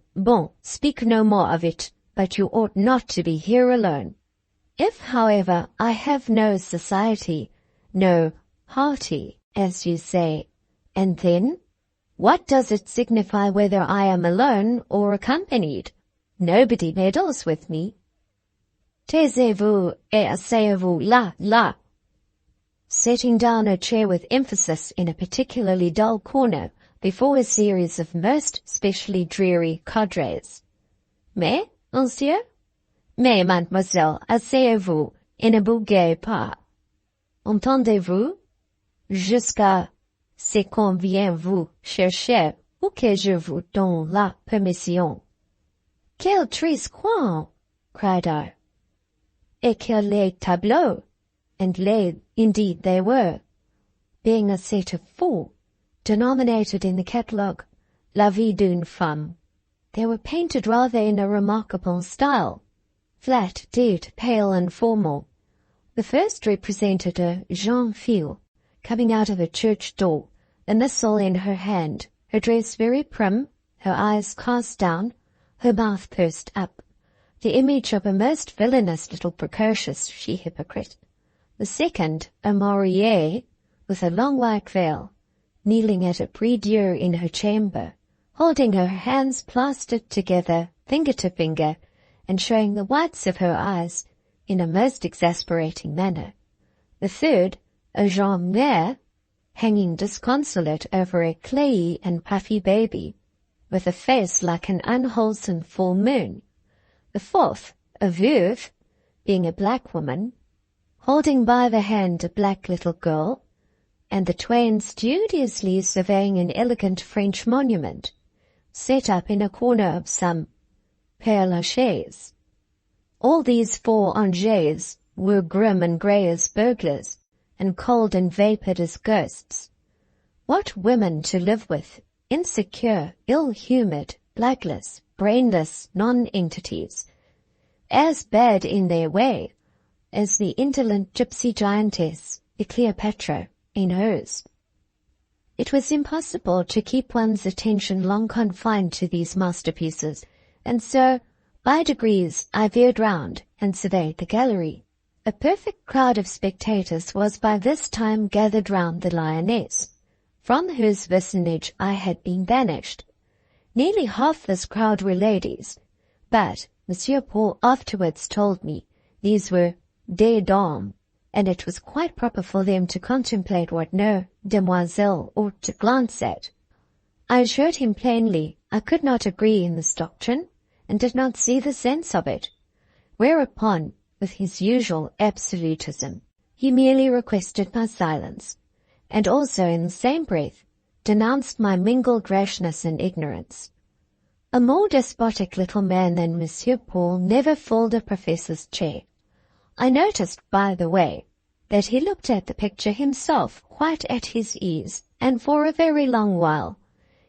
speak no more of it, but you ought not to be here alone. If, however, I have no society, no party, as you say, and then, what does it signify whether I am alone or accompanied? Nobody meddles with me." "Taisez-vous et asseyez-vous là." Setting down a chair with emphasis in a particularly dull corner before a series of most specially dreary cadres. "Mais, monsieur?" "Mais, mademoiselle, asseyez-vous et ne bougez pas. Entendez-vous? Jusqu'à ce qu'on vienne vous chercher ou que je vous donne la permission." "Quel triste coin!" cried I. "Et quels les tableaux!" And laid indeed they were, being a set of 4, denominated in the catalogue La Vie d'une Femme. They were painted rather in a remarkable style, flat, dead, pale, and formal. The first represented a jeune fille coming out of a church door, a missal in her hand, her dress very prim, her eyes cast down, her mouth pursed up, the image of a most villainous little precocious she-hypocrite. The second, a mariée, with a long white veil, kneeling at a prie-dieu in her chamber, holding her hands plastered together, finger to finger, and showing the whites of her eyes in a most exasperating manner. The third, a jeune mère, hanging disconsolate over a clayey and puffy baby, with a face like an unwholesome full moon. The fourth, a veuve, being a black woman, holding by the hand a black little girl, and the twain studiously surveying an elegant French monument, set up in a corner of some Père Lachaise. All these 4 Angers were grim and grey as burglars, and cold and vapid as ghosts. What women to live with, insecure, ill-humoured, blackless, brainless non-entities, as bad in their way as the indolent gypsy giantess, the Cleopatra, in hers. It was impossible to keep one's attention long confined to these masterpieces, and so, by degrees, I veered round and surveyed the gallery. A perfect crowd of spectators was by this time gathered round the lioness, from whose vicinage I had been banished. Nearly half this crowd were ladies, but Monsieur Paul afterwards told me these were des dames, and it was quite proper for them to contemplate what no demoiselle ought to glance at. I assured him plainly I could not agree in this doctrine, and did not see the sense of it, whereupon, with his usual absolutism, he merely requested my silence, and also in the same breath denounced my mingled rashness and ignorance. A more despotic little man than Monsieur Paul never filled a professor's chair. I noticed, by the way, that he looked at the picture himself quite at his ease, and for a very long while.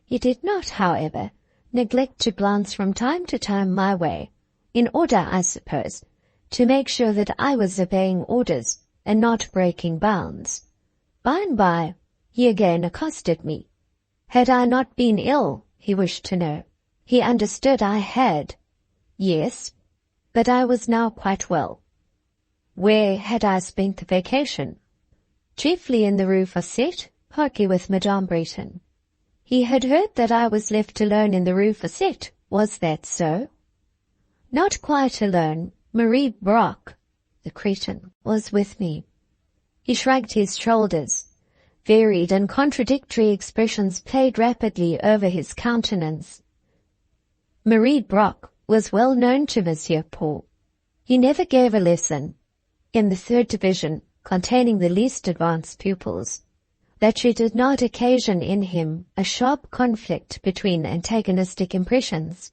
He did not, however, neglect to glance from time to time my way, in order, I suppose, to make sure that I was obeying orders and not breaking bounds. By and by, he again accosted me. Had I not been ill, he wished to know. He understood I had. Yes, but I was now quite well. Where had I spent the vacation? Chiefly in the Rue Facette, partly with Madame Breton. He had heard that I was left alone in the Rue Facette. Was that so? Not quite alone. Marie Brock, the Cretan, was with me. He shrugged his shoulders. Varied and contradictory expressions played rapidly over his countenance. Marie Brock was well known to Monsieur Paul. He never gave a lesson. In the third division, containing the least advanced pupils, that she did not occasion in him a sharp conflict between antagonistic impressions.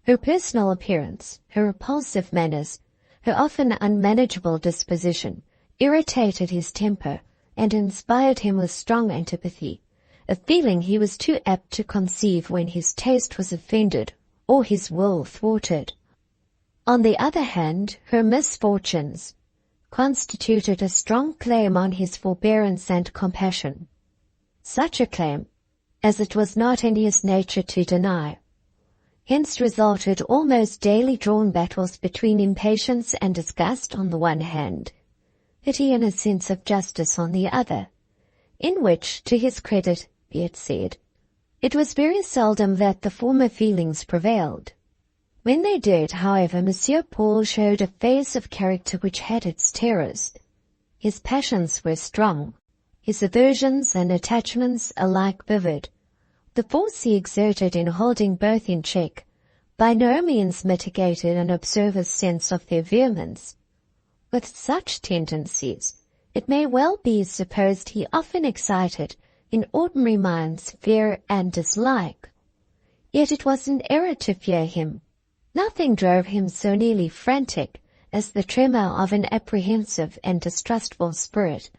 Her personal appearance, her repulsive manners, her often unmanageable disposition, irritated his temper and inspired him with strong antipathy, a feeling he was too apt to conceive when his taste was offended or his will thwarted. On the other hand, her misfortunes constituted a strong claim on his forbearance and compassion, such a claim as it was not in his nature to deny. Hence resulted almost daily drawn battles between impatience and disgust on the one hand, pity and a sense of justice on the other, in which, to his credit, be it said, it was very seldom that the former feelings prevailed. When they did, however, Monsieur Paul showed a phase of character which had its terrors. His passions were strong, his aversions and attachments alike vivid. The force he exerted in holding both in check by no means mitigated an observer's sense of their vehemence. With such tendencies, it may well be supposed he often excited in ordinary minds fear and dislike. Yet it was an error to fear him. Nothing drove him so nearly frantic as the tremor of an apprehensive and distrustful spirit.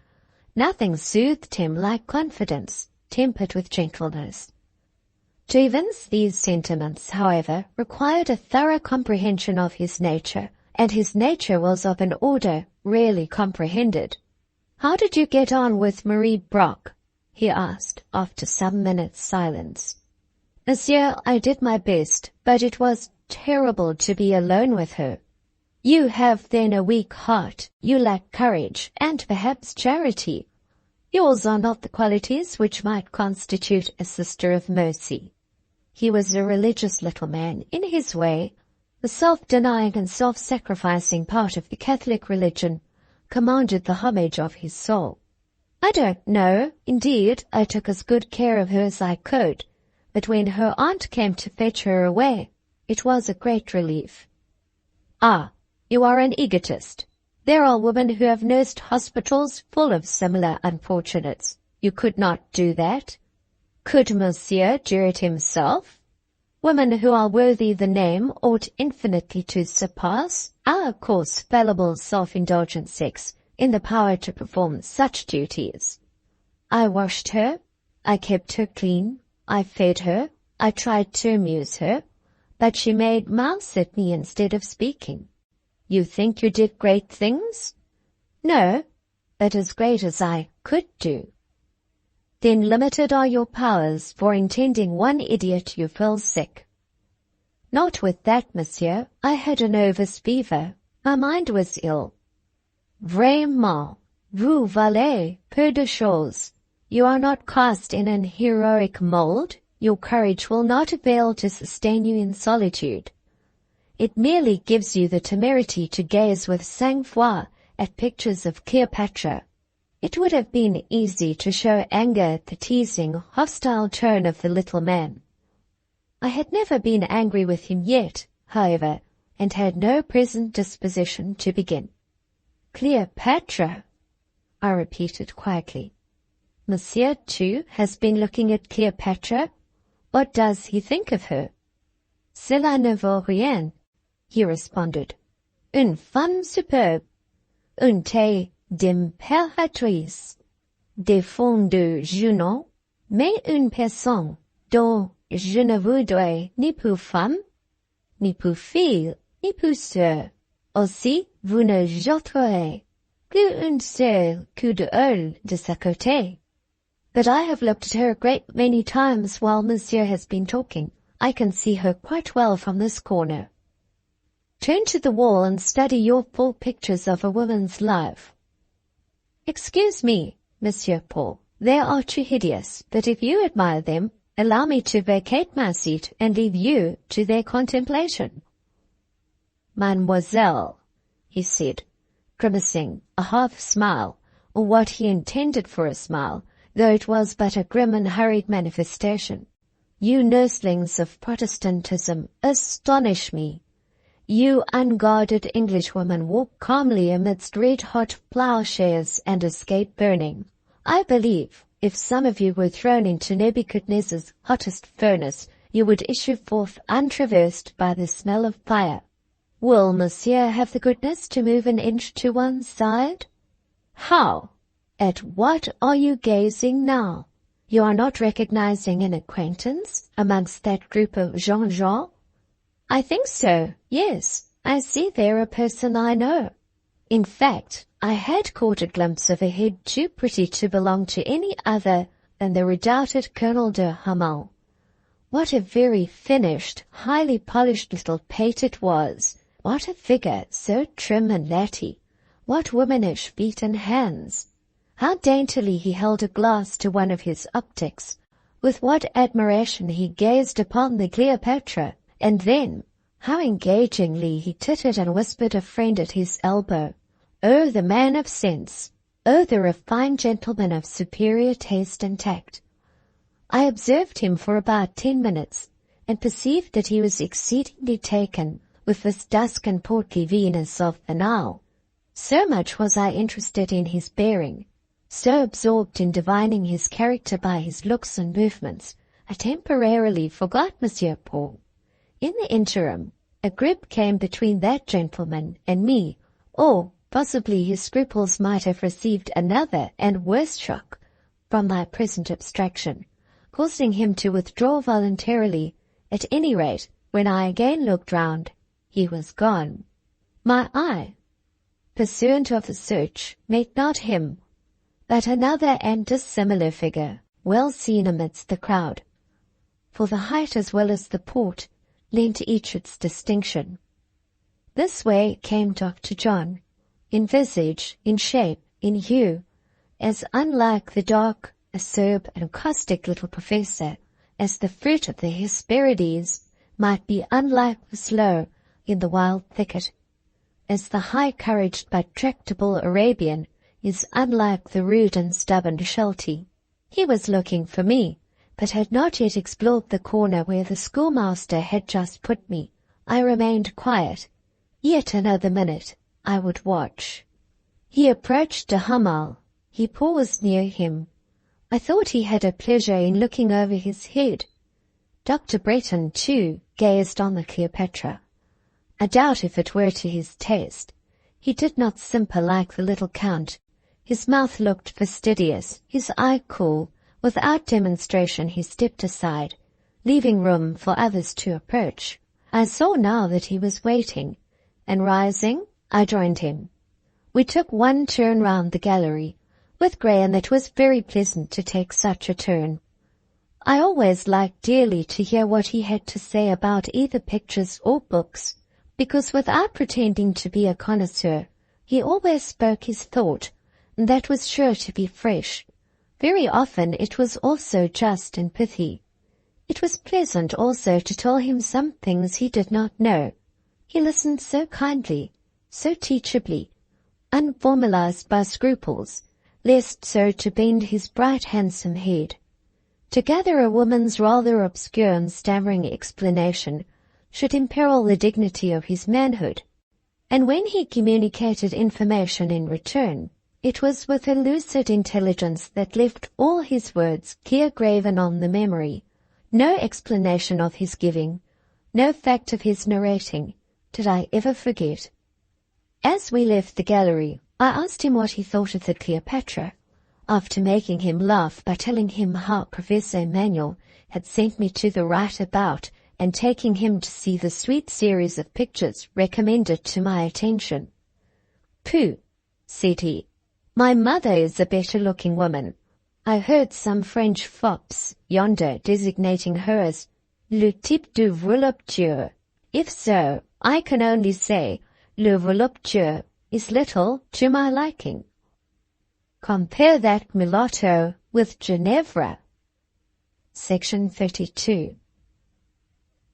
Nothing soothed him like confidence, tempered with gentleness. To evince these sentiments, however, required a thorough comprehension of his nature, and his nature was of an order rarely comprehended. "How did you get on with Marie Brock?" he asked, after some minutes' silence. "Monsieur, I did my best, but it was terrible to be alone with her." "You have then a weak heart. You lack courage, and perhaps charity. Yours are not the qualities which might constitute a sister of mercy." He was a religious little man, in his way. The self-denying and self-sacrificing part of the Catholic religion commanded the homage of his soul. "I don't know. Indeed, I took as good care of her as I could, but when her aunt came to fetch her away, it was a great relief." "Ah, you are an egotist. There are women who have nursed hospitals full of similar unfortunates. You could not do that. Could Monsieur do it himself? Women who are worthy the name ought infinitely to surpass our, of course, fallible self-indulgent sex in the power to perform such duties. I washed her, I kept her clean, I fed her, I tried to amuse her, but she made mouths at me instead of speaking. You think you did great things? No, but as great as I could do." "Then limited are your powers, for intending one idiot you fell sick." "Not with that, monsieur. I had a nervous fever. My mind was ill." "Vraiment, vous valez peu de choses. You are not cast in an heroic mold. Your courage will not avail to sustain you in solitude. It merely gives you the temerity to gaze with sang-froid at pictures of Cleopatra. It would have been easy to show anger at the teasing, hostile tone of the little man. I had never been angry with him yet, however, and had no present disposition to begin. "Cleopatra," I repeated quietly. "Monsieur, too, has been looking at Cleopatra. What does he think of her?" "Cela ne vaut rien," he responded. "Une femme superbe, une taille d'impératrice, des fonds de Junon, mais une personne dont Je ne voudrais ni pour femme, ni pour fille, ni pour sœur. Aussi, vous ne jeterez qu'une seule coup d'œil de sa côté. But I have looked at her a great many times while Monsieur has been talking. I can see her quite well from this corner. Turn to the wall and study your full pictures of a woman's life. Excuse me, Monsieur Paul, they are too hideous, but if you admire them, allow me to vacate my seat and leave you to their contemplation. Mademoiselle, he said, grimacing a half smile, or what he intended for a smile, though it was but a grim and hurried manifestation. You nurslings of Protestantism astonish me. You unguarded Englishwomen walk calmly amidst red-hot plowshares and escape burning. I believe, if some of you were thrown into Nebuchadnezzar's hottest furnace, you would issue forth untraversed by the smell of fire. Will Monsieur have the goodness to move an inch to one side? How? At what are you gazing now? You are not recognizing an acquaintance amongst that group of Jean-Jean? I think so, yes. I see there a person I know. In fact, I had caught a glimpse of a head too pretty to belong to any other than the redoubted Colonel de Hamal. What a very finished, highly polished little pate it was! What a figure, so trim and latty! What womanish feet and hands! How daintily he held a glass to one of his optics! With what admiration he gazed upon the Cleopatra! And then, how engagingly he tittered and whispered a friend at his elbow. Oh, the man of sense! Oh, the refined gentleman of superior taste and tact! I observed him for about 10 minutes, and perceived that he was exceedingly taken with this dusk and portly Venus of the Nile. So much was I interested in his bearing, so absorbed in divining his character by his looks and movements, I temporarily forgot Monsieur Paul. In the interim, a grip came between that gentleman and me, or possibly his scruples might have received another and worse shock from my present abstraction, causing him to withdraw voluntarily. At any rate, when I again looked round, he was gone. My eye, pursuant of the search, met not him, but another and dissimilar figure, well seen amidst the crowd, for the height as well as the port lent each its distinction. This way came Dr. John, in visage, in shape, in hue, as unlike the dark, acerb, and caustic little professor as the fruit of the Hesperides might be unlike the sloe in the wild thicket, as the high-couraged but tractable Arabian is unlike the rude and stubborn Sheltie. He was looking for me, but had not yet explored the corner where the schoolmaster had just put me. I remained quiet. Yet another minute I would watch. He approached de Hamal. He paused near him. I thought he had a pleasure in looking over his head. Dr. Breton, too, gazed on the Cleopatra. I doubt if it were to his taste. He did not simper like the little Count. His mouth looked fastidious, his eye cool. Without demonstration he stepped aside, leaving room for others to approach. I saw now that he was waiting, and rising, I joined him. We took one turn round the gallery. With Graham it was very pleasant to take such a turn. I always liked dearly to hear what he had to say about either pictures or books, because without pretending to be a connoisseur, he always spoke his thought, and that was sure to be fresh. Very often it was also just and pithy. It was pleasant also to tell him some things he did not know. He listened so kindly, so teachably, unformalized by scruples, lest so to bend his bright handsome head. To gather a woman's rather obscure and stammering explanation should imperil the dignity of his manhood, and when he communicated information in return, it was with a lucid intelligence that left all his words clear graven on the memory. No explanation of his giving, no fact of his narrating, did I ever forget. As we left the gallery, I asked him what he thought of the Cleopatra. after making him laugh by telling him how Professor Emmanuel had sent me to the right about and taking him to see the sweet series of pictures recommended to my attention. "Pooh," said he, "my mother is a better-looking woman. I heard some French fops yonder designating her as le type de voluptueux. If so, I can only say le voluptueux is little to my liking. Compare that mulatto with Ginevra." Section 32.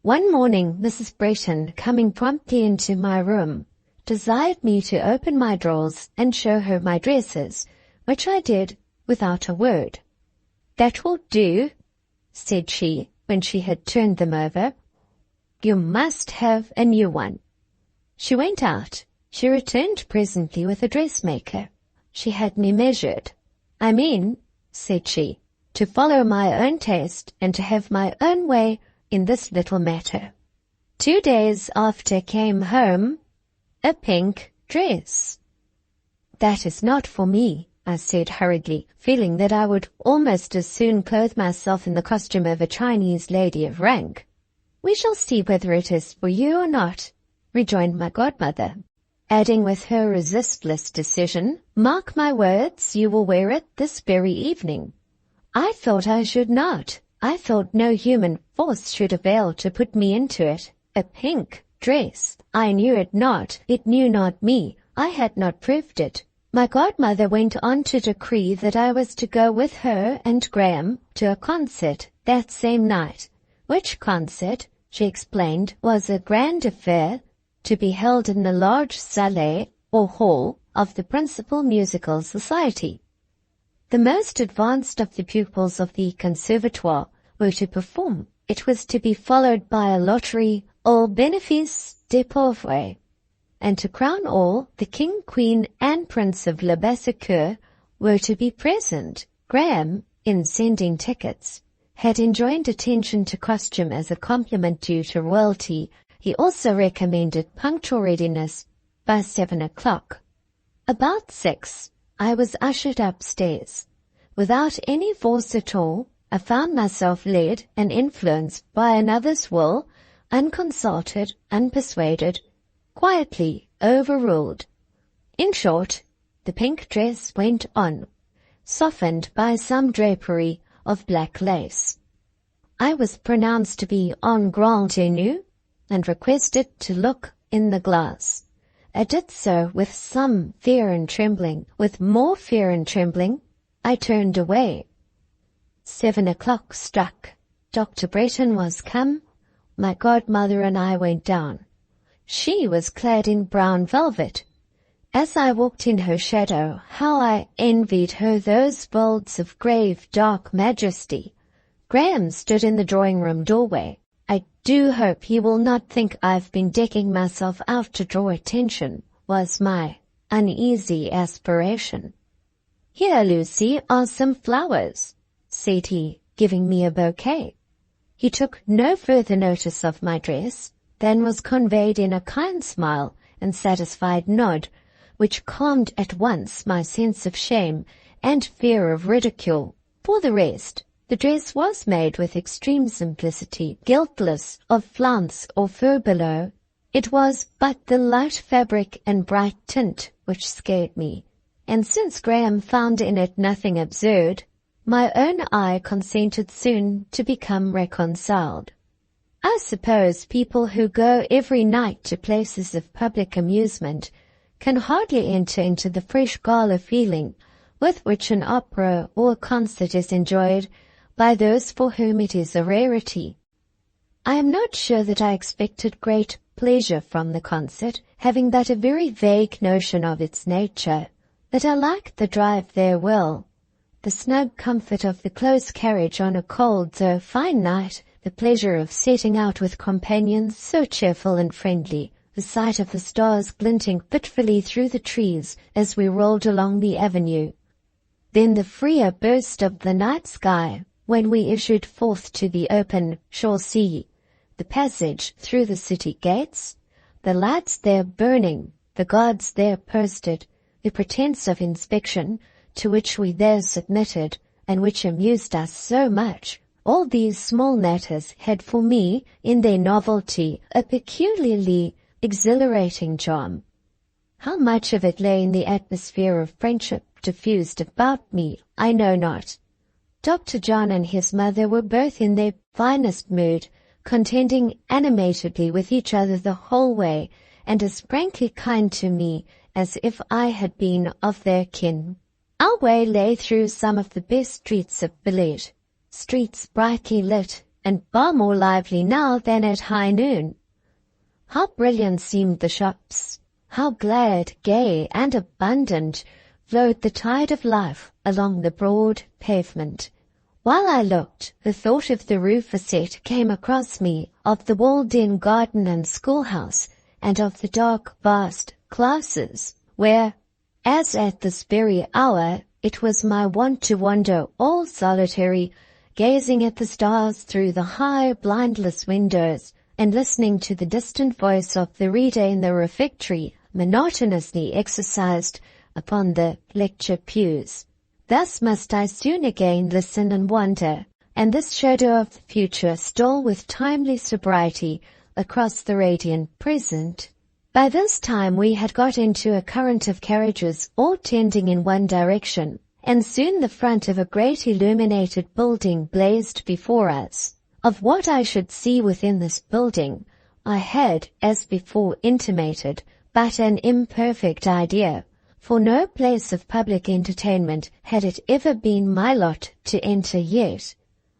One morning, Mrs. Brayton, coming promptly into my room, desired me to open my drawers and show her my dresses, which I did without a word. "That will do," said she, when she had turned them over. "You must have a new one." She went out. She returned presently with a dressmaker. She had me measured. "I mean," said she, "to follow my own taste and to have my own way in this little matter." 2 days after came home a pink dress. "That is not for me," I said hurriedly, feeling that I would almost as soon clothe myself in the costume of a Chinese lady of rank. "We shall see whether it is for you or not," rejoined my godmother, adding with her resistless decision, "Mark my words, you will wear it this very evening." I thought I should not. I thought no human force should avail to put me into it. A pink dress. I knew it not. It knew not me. I had not proved it. My godmother went on to decree that I was to go with her and Graham to a concert that same night, which concert, she explained, was a grand affair to be held in the large salle or hall of the principal musical society. The most advanced of the pupils of the conservatoire were to perform. It was to be followed by a lottery au bénéfice des pauvres. And to crown all, the King, Queen, and Prince of Labassecour were to be present. Graham, in sending tickets, had enjoined attention to costume as a compliment due to royalty. He also recommended punctual readiness by 7 o'clock. About 6, I was ushered upstairs. Without any force at all, I found myself led and influenced by another's will, unconsulted, unpersuaded, quietly overruled. In short, the pink dress went on, softened by some drapery of black lace. I was pronounced to be en grande tenue, and requested to look in the glass. I did so with some fear and trembling. With more fear and trembling, I turned away. 7 o'clock struck. Dr. Brayton was come. My godmother and I went down. She was clad in brown velvet. As I walked in her shadow, how I envied her those folds of grave, dark majesty. Graham stood in the drawing-room doorway. "I do hope he will not think I've been decking myself out to draw attention," was my uneasy aspiration. "Here, Lucy, are some flowers," said he, giving me a bouquet. He took no further notice of my dress than was conveyed in a kind smile and satisfied nod, which calmed at once my sense of shame and fear of ridicule. For the rest, the dress was made with extreme simplicity, guiltless of flounce or fur below. It was but the light fabric and bright tint which scared me, and since Graham found in it nothing absurd, my own eye consented soon to become reconciled. I suppose people who go every night to places of public amusement can hardly enter into the fresh gala feeling with which an opera or a concert is enjoyed by those for whom it is a rarity. I am not sure that I expected great pleasure from the concert, having but a very vague notion of its nature, that I liked the drive there well, the snug comfort of the close carriage on a cold though fine night, the pleasure of setting out with companions so cheerful and friendly, the sight of the stars glinting fitfully through the trees as we rolled along the avenue. Then the freer burst of the night sky when we issued forth to the open chaussee, the passage through the city gates, the lights there burning, the guards there posted, the pretense of inspection, to which we there submitted, and which amused us so much, all these small matters had for me, in their novelty, a peculiarly exhilarating charm. How much of it lay in the atmosphere of friendship diffused about me, I know not. Dr. John and his mother were both in their finest mood, contending animatedly with each other the whole way, and as frankly kind to me as if I had been of their kin. Our way lay through some of the best streets of Villette, streets brightly lit, and far more lively now than at high noon. How brilliant seemed the shops! How glad, gay, and abundant flowed the tide of life along the broad pavement. While I looked, the thought of the rue Facette came across me, of the walled-in garden and schoolhouse, and of the dark, vast classes, where, as at this very hour, it was my wont to wander all solitary, gazing at the stars through the high, blindless windows, and listening to the distant voice of the reader in the refectory, monotonously exercised upon the lecture pews. Thus must I soon again listen and wonder, and this shadow of the future stole with timely sobriety across the radiant present. By this time we had got into a current of carriages, all tending in one direction, and soon the front of a great illuminated building blazed before us. Of what I should see within this building, I had, as before intimated, but an imperfect idea, for no place of public entertainment had it ever been my lot to enter yet.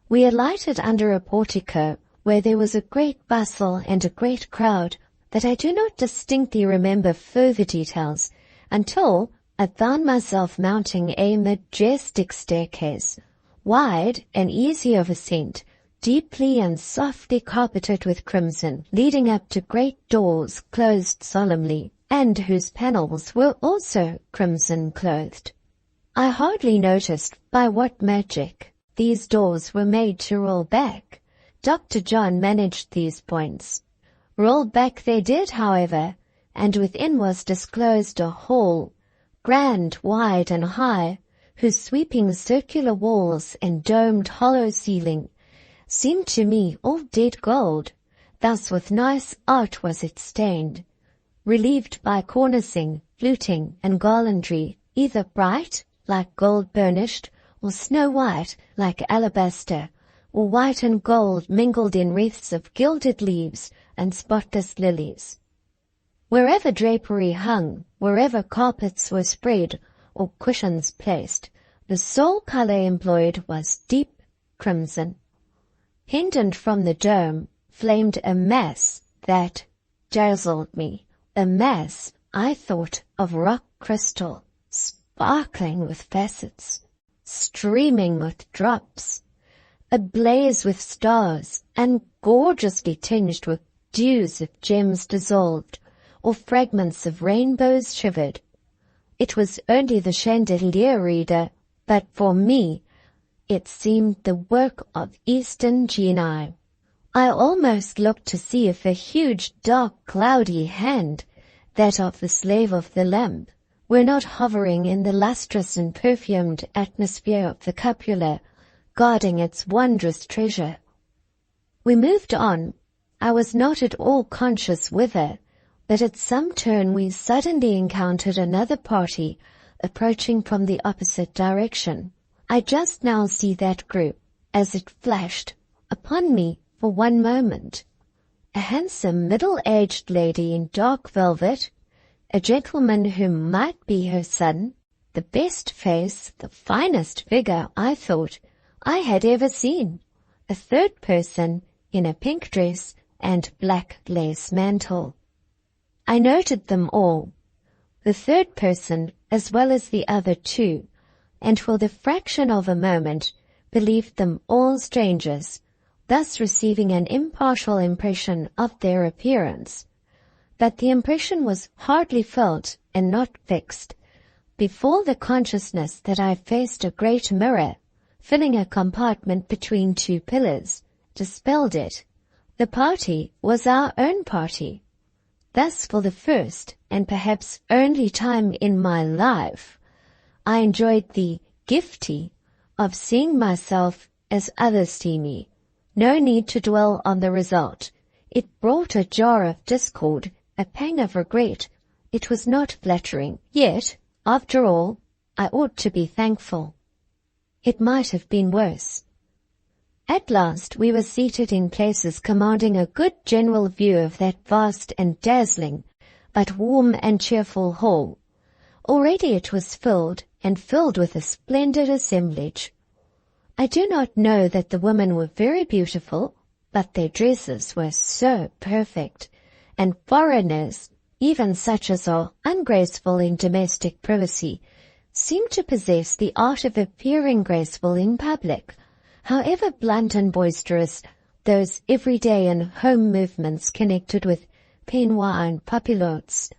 We alighted under a portico, where there was a great bustle and a great crowd, that I do not distinctly remember further details, until I found myself mounting a majestic staircase, wide and easy of ascent, deeply and softly carpeted with crimson, leading up to great doors closed solemnly, and whose panels were also crimson-clothed. I hardly noticed by what magic these doors were made to roll back. Dr. John managed these points. Roll back they did, however, and within was disclosed a hall, grand, wide, and high, whose sweeping circular walls and domed hollow ceiling seemed to me all dead gold. Thus with nice art was it stained, relieved by cornicing, fluting, and garlandry, either bright, like gold burnished, or snow-white, like alabaster, or white and gold mingled in wreaths of gilded leaves and spotless lilies. Wherever drapery hung, wherever carpets were spread, or cushions placed, the sole colour employed was deep crimson. Pendant from the dome flamed a mass that dazzled me, a mass, I thought, of rock crystal, sparkling with facets, streaming with drops, ablaze with stars, and gorgeously tinged with dews of gems dissolved, or fragments of rainbows shivered. It was only the chandelier, reader, but for me it seemed the work of Eastern genii. I almost looked to see if a huge, dark, cloudy hand, that of the slave of the lamp, were not hovering in the lustrous and perfumed atmosphere of the cupola, guarding its wondrous treasure. We moved on. I was not at all conscious whither, but at some turn we suddenly encountered another party approaching from the opposite direction. I just now see that group, as it flashed upon me for one moment. A handsome middle-aged lady in dark velvet, a gentleman who might be her son, the best face, the finest figure, I thought, I had ever seen, a third person in a pink dress and black lace mantle. I noted them all, the third person as well as the other two, and for the fraction of a moment believed them all strangers, thus receiving an impartial impression of their appearance. But the impression was hardly felt and not fixed, before the consciousness that I faced a great mirror, filling a compartment between two pillars, dispelled it. The party was our own party. Thus for the first, and perhaps only time in my life, I enjoyed the gifty of seeing myself as others see me. No need to dwell on the result. It brought a jar of discord, a pang of regret. It was not flattering, yet, after all, I ought to be thankful. It might have been worse. At last we were seated in places commanding a good general view of that vast and dazzling, but warm and cheerful hall. Already it was filled, and filled with a splendid assemblage. I do not know that the women were very beautiful, but their dresses were so perfect, and foreigners, even such as are ungraceful in domestic privacy, seem to possess the art of appearing graceful in public. However blunt and boisterous those everyday and home movements connected with peignoir and papilottes,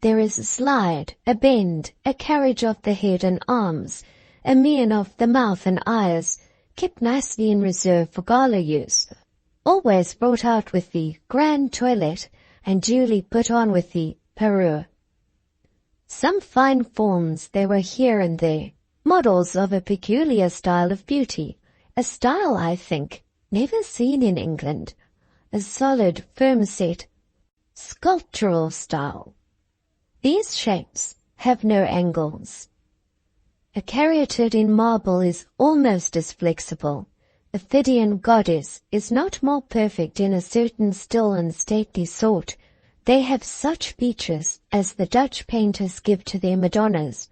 there is a slide, a bend, a carriage of the head and arms, a mien of the mouth and eyes, kept nicely in reserve for gala use, always brought out with the grand toilette and duly put on with the parure. Some fine forms there were here and there, models of a peculiar style of beauty, a style, I think, never seen in England, a solid, firm-set, sculptural style. These shapes have no angles. A caryatid in marble is almost as flexible. A Phidian goddess is not more perfect in a certain still and stately sort. They have such features as the Dutch painters give to their Madonnas,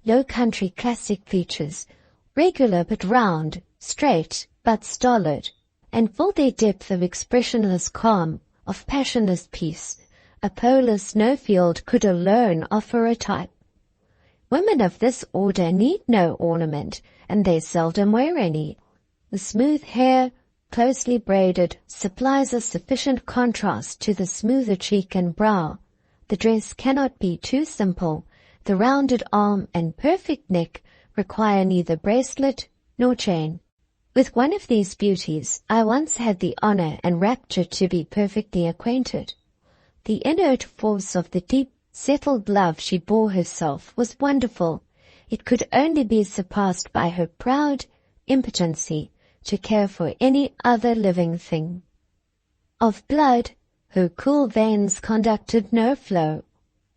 low country classic features, regular but round, straight but stolid, and full their depth of expressionless calm, of passionless peace. A polar snowfield could alone offer a type. Women of this order need no ornament, and they seldom wear any. The smooth hair, closely braided, supplies a sufficient contrast to the smoother cheek and brow. The dress cannot be too simple. The rounded arm and perfect neck require neither bracelet nor chain. With one of these beauties I once had the honor and rapture to be perfectly acquainted. The inert force of the deep, settled love she bore herself was wonderful. It could only be surpassed by her proud impotency to care for any other living thing. Of blood, her cool veins conducted no flow.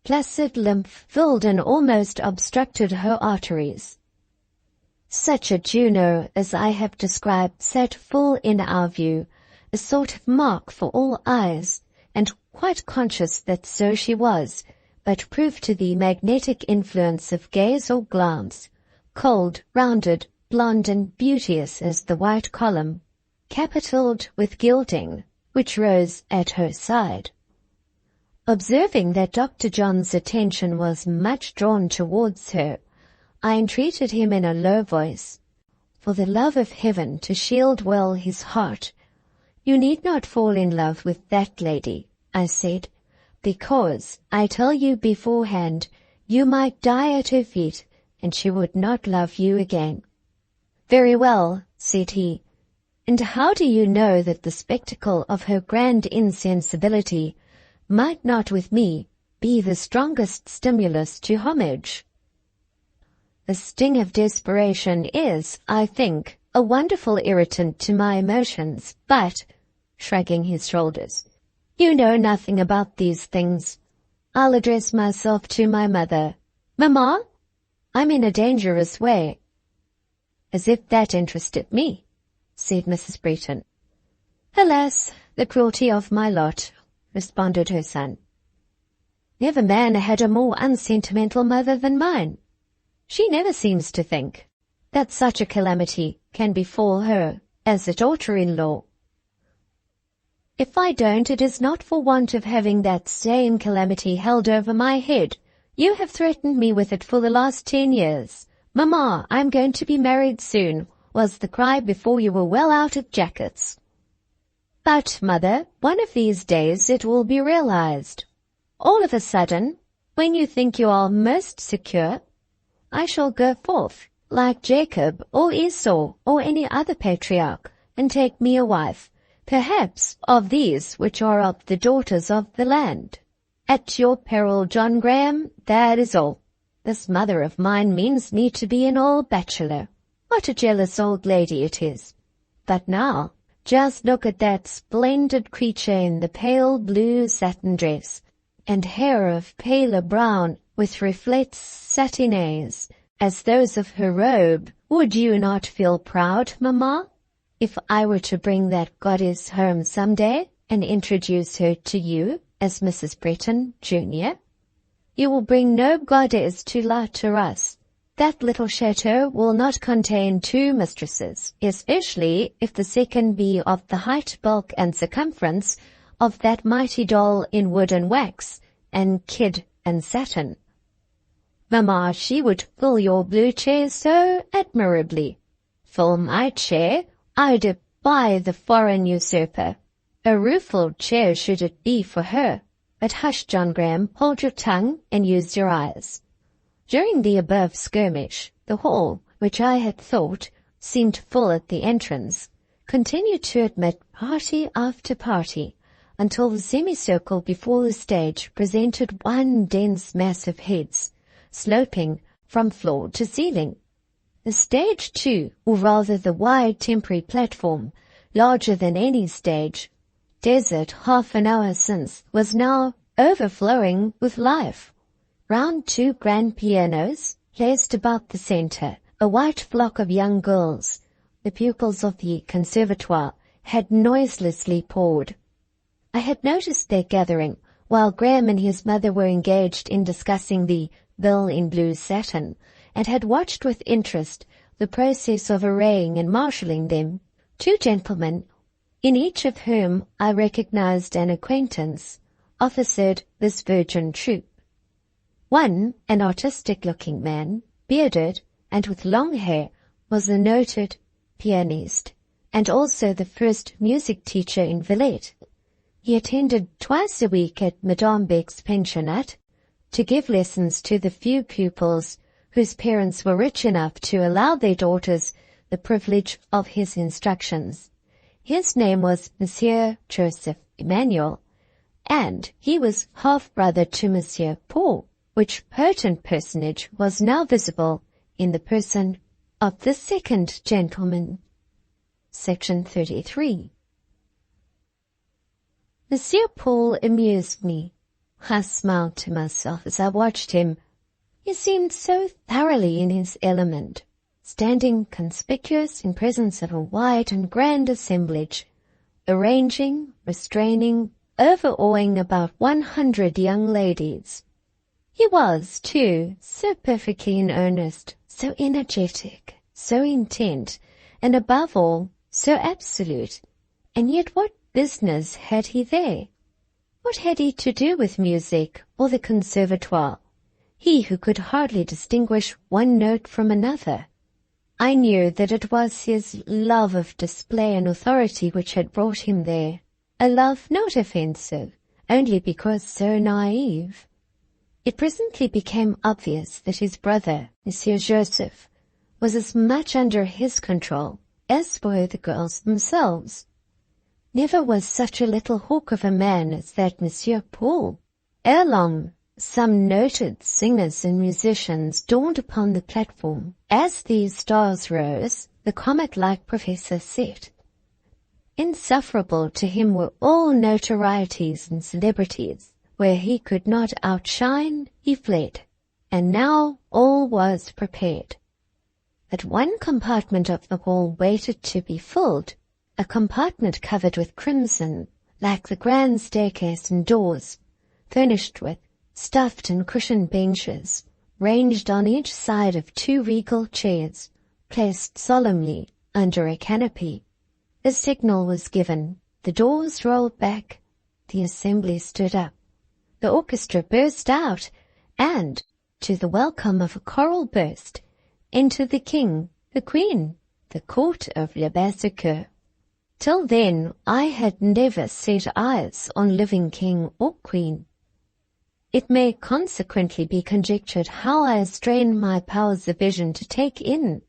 Placid lymph filled and almost obstructed her arteries. Such a Juno as I have described sat full in our view, a sort of mark for all eyes, and quite conscious that so she was, but proof to the magnetic influence of gaze or glance, cold, rounded, blonde and beauteous as the white column, capitalled with gilding, which rose at her side. Observing that Dr. John's attention was much drawn towards her, I entreated him in a low voice, for the love of heaven to shield well his heart. You need not fall in love with that lady, I said, because, I tell you beforehand, you might die at her feet, and she would not love you again. Very well, said he, and how do you know that the spectacle of her grand insensibility might not with me be the strongest stimulus to homage? The sting of desperation is, I think, a wonderful irritant to my emotions, but, shrugging his shoulders, you know nothing about these things. I'll address myself to my mother. Mamma, I'm in a dangerous way. As if that interested me, said Mrs. Breton. Alas, the cruelty of my lot, responded her son. Never man had a more unsentimental mother than mine. She never seems to think that such a calamity can befall her as a daughter-in-law. If I don't, it is not for want of having that same calamity held over my head. You have threatened me with it for the last 10 years. Mamma, I'm going to be married soon, was the cry before you were well out of jackets. But, mother, one of these days it will be realized. All of a sudden, when you think you are most secure, I shall go forth, like Jacob or Esau or any other patriarch, and take me a wife, perhaps of these which are of the daughters of the land. At your peril, John Graham, that is all. This mother of mine means me to be an old bachelor. What a jealous old lady it is. But now, just look at that splendid creature in the pale blue satin dress, and hair of paler brown with reflets satinaise as those of her robe. Would you not feel proud, Mamma, if I were to bring that goddess home some day and introduce her to you as Mrs. Breton, Jr.? You will bring no goddess to La Terrasse. That little chateau will not contain two mistresses, especially if the second be of the height, bulk, and circumference of that mighty doll in wood and wax, and kid and satin. Mamma, she would fill your blue chair so admirably. Fill my chair? I defy the foreign usurper. A rueful chair should it be for her. But hush, John Graham, hold your tongue and use your eyes. During the above skirmish, the hall, which I had thought seemed full at the entrance, continued to admit party after party, until the semicircle before the stage presented one dense mass of heads, sloping from floor to ceiling. The stage, too, or rather the wide temporary platform, larger than any stage, desert half an hour since, was now overflowing with life. Round two grand pianos, placed about the centre, a white flock of young girls, the pupils of the conservatoire, had noiselessly poured. I had noticed their gathering while Graham and his mother were engaged in discussing the bill in blue satin, and had watched with interest the process of arraying and marshalling them. Two gentlemen, in each of whom I recognized an acquaintance, officered this virgin troop. One, an artistic-looking man, bearded and with long hair, was a noted pianist, and also the first music teacher in Villette. He attended twice a week at Madame Beck's pensionnat to give lessons to the few pupils whose parents were rich enough to allow their daughters the privilege of his instructions. His name was Monsieur Joseph Emmanuel, and he was half-brother to Monsieur Paul, which potent personage was now visible in the person of the second gentleman. Section 33. Monsieur Paul amused me. I smiled to myself as I watched him. He seemed so thoroughly in his element, standing conspicuous in presence of a wide and grand assemblage, arranging, restraining, overawing about 100 young ladies. He was, too, so perfectly in earnest, so energetic, so intent, and above all, so absolute. And yet what business had he there? What had he to do with music or the conservatoire? He who could hardly distinguish one note from another. I knew that it was his love of display and authority which had brought him there, a love not offensive, only because so naive. It presently became obvious that his brother, Monsieur Joseph, was as much under his control as were the girls themselves. Never was such a little hawk of a man as that Monsieur Paul. Ere long, some noted singers and musicians dawned upon the platform. As these stars rose, the comet-like professor set. Insufferable to him were all notorieties and celebrities. Where he could not outshine, he fled, and now all was prepared. But one compartment of the hall waited to be filled, a compartment covered with crimson, like the grand staircase and doors, furnished with stuffed and cushioned benches, ranged on each side of two regal chairs, placed solemnly under a canopy. The signal was given, the doors rolled back, the assembly stood up. The orchestra burst out, and, to the welcome of a choral burst, entered the king, the queen, the court of Le Berserker. Till then I had never set eyes on living king or queen. It may consequently be conjectured how I strained my powers of vision to take in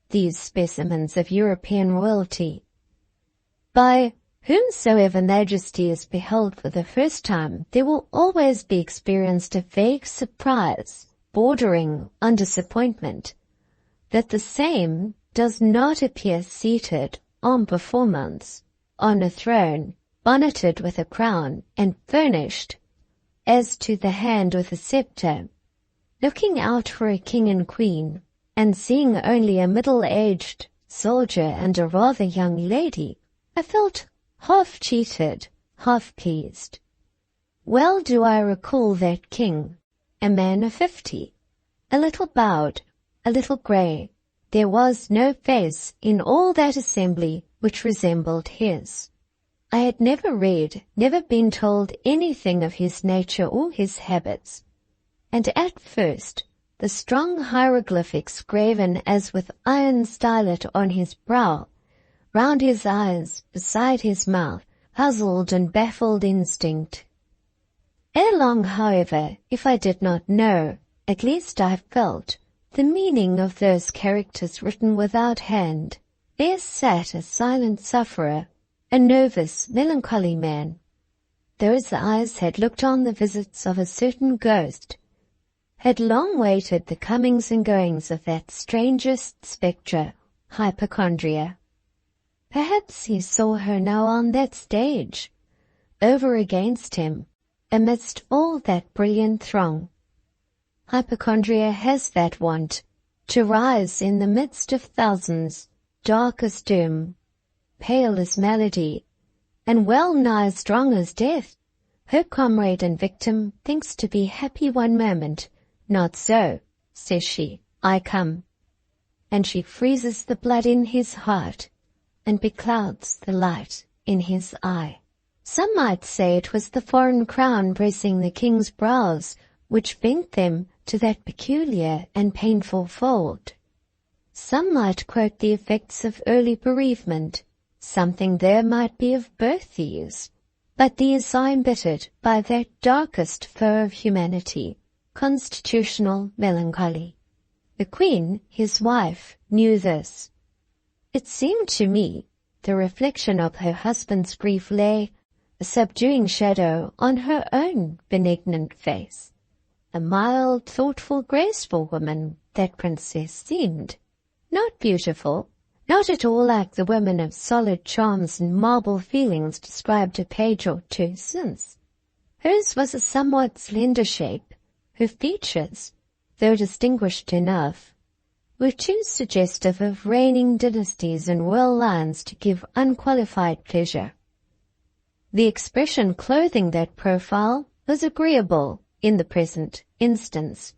these specimens of European royalty. By whomsoever majesty is beheld for the first time, there will always be experienced a vague surprise bordering on disappointment, that the same does not appear seated en performance on a throne, bonneted with a crown and furnished as to the hand with a scepter, looking out for a king and queen, and seeing only a middle-aged soldier and a rather young lady, I felt half cheated, half pleased. Well do I recall that king, a man of 50, a little bowed, a little grey. There was no face in all that assembly which resembled his. I had never read, never been told anything of his nature or his habits, and at first the strong hieroglyphics graven as with iron stylet on his brow, round his eyes, beside his mouth, puzzled and baffled instinct. Ere long, however, if I did not know, at least I felt, the meaning of those characters written without hand. There sat a silent sufferer, a nervous, melancholy man. Those eyes had looked on the visits of a certain ghost, had long waited the comings and goings of that strangest spectre, hypochondria. Perhaps he saw her now on that stage, over against him, amidst all that brilliant throng. Hypochondria has that want, to rise in the midst of thousands, dark as doom, pale as malady, and well nigh strong as death. Her comrade and victim thinks to be happy one moment. Not so, says she, I come. And she freezes the blood in his heart, and beclouds the light in his eye. Some might say it was the foreign crown pressing the king's brows which bent them to that peculiar and painful fold. Some might quote the effects of early bereavement. Something there might be of birth these, but these are embittered by that darkest foe of humanity, constitutional melancholy. The queen, his wife, knew this. It seemed to me the reflection of her husband's grief lay, a subduing shadow, on her own benignant face. A mild, thoughtful, graceful woman, that princess seemed. Not beautiful, not at all like the women of solid charms and marble feelings described a page or two since. Hers was a somewhat slender shape. Her features, though distinguished enough, were too suggestive of reigning dynasties and royal lines to give unqualified pleasure. The expression clothing that profile was agreeable in the present instance,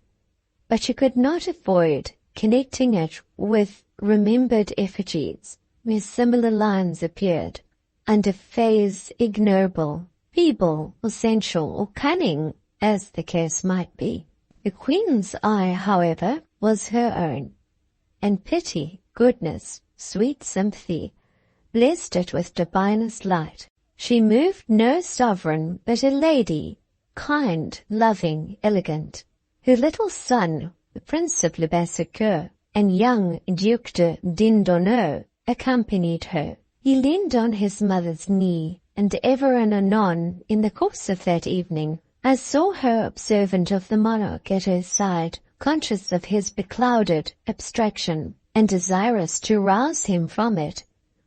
but you could not avoid connecting it with remembered effigies, where similar lines appeared, under phase ignoble, feeble, or sensual, or cunning, as the case might be. The queen's eye, however, was her own, and pity, goodness, sweet sympathy, blessed it with divinest light. She moved no sovereign, but a lady, kind, loving, elegant. Her little son, the Prince of Le Bassecoeur, and young Duc de Dindonneau accompanied her. He leaned on his mother's knee, and ever and anon, in the course of that evening, I saw her observant of the monarch at her side, conscious of his beclouded abstraction, and desirous to rouse him from it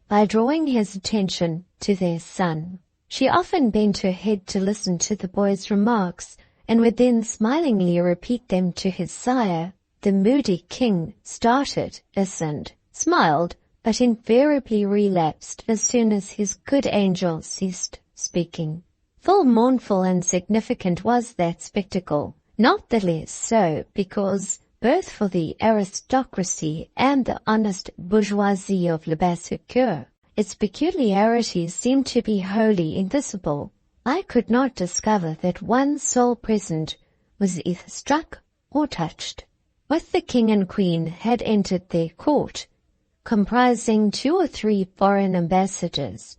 by drawing his attention to their son. She often bent her head to listen to the boy's remarks, and would then smilingly repeat them to his sire. The moody king started, listened, smiled, but invariably relapsed as soon as his good angel ceased speaking. Full mournful and significant was that spectacle, not the less so because, both for the aristocracy and the honest bourgeoisie of Le Bassecoeur, its peculiarities seemed to be wholly invisible. I could not discover that one soul present was either struck or touched. With the king and queen had entered their court, comprising 2 or 3 foreign ambassadors,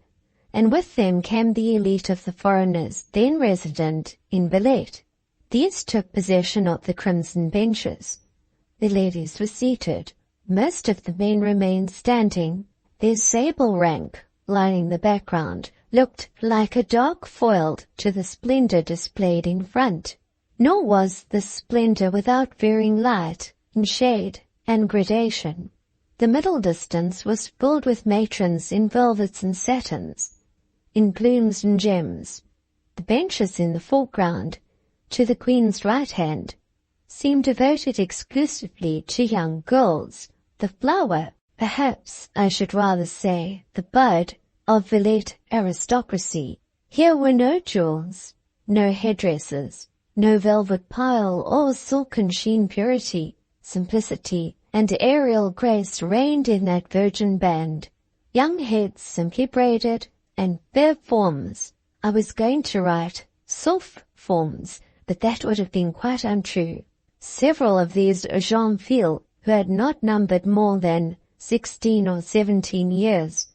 and with them came the elite of the foreigners then resident in Villette. These took possession of the crimson benches. The ladies were seated. Most of the men remained standing. Their sable rank, lining the background, looked like a dark foil to the splendor displayed in front. Nor was this splendor without varying light and shade and gradation. The middle distance was filled with matrons in velvets and satins, in plumes and gems. The benches in the foreground, to the Queen's right hand, seemed devoted exclusively to young girls, the flower, perhaps I should rather say the bud, of Villette aristocracy. Here were no jewels, no headdresses, no velvet pile or silken sheen. Purity, simplicity, and aerial grace reigned in that virgin band. Young heads simply braided, and fair forms. I was going to write soft forms, but that would have been quite untrue. Several of these jeunes filles, who had not numbered more than 16 or 17 years,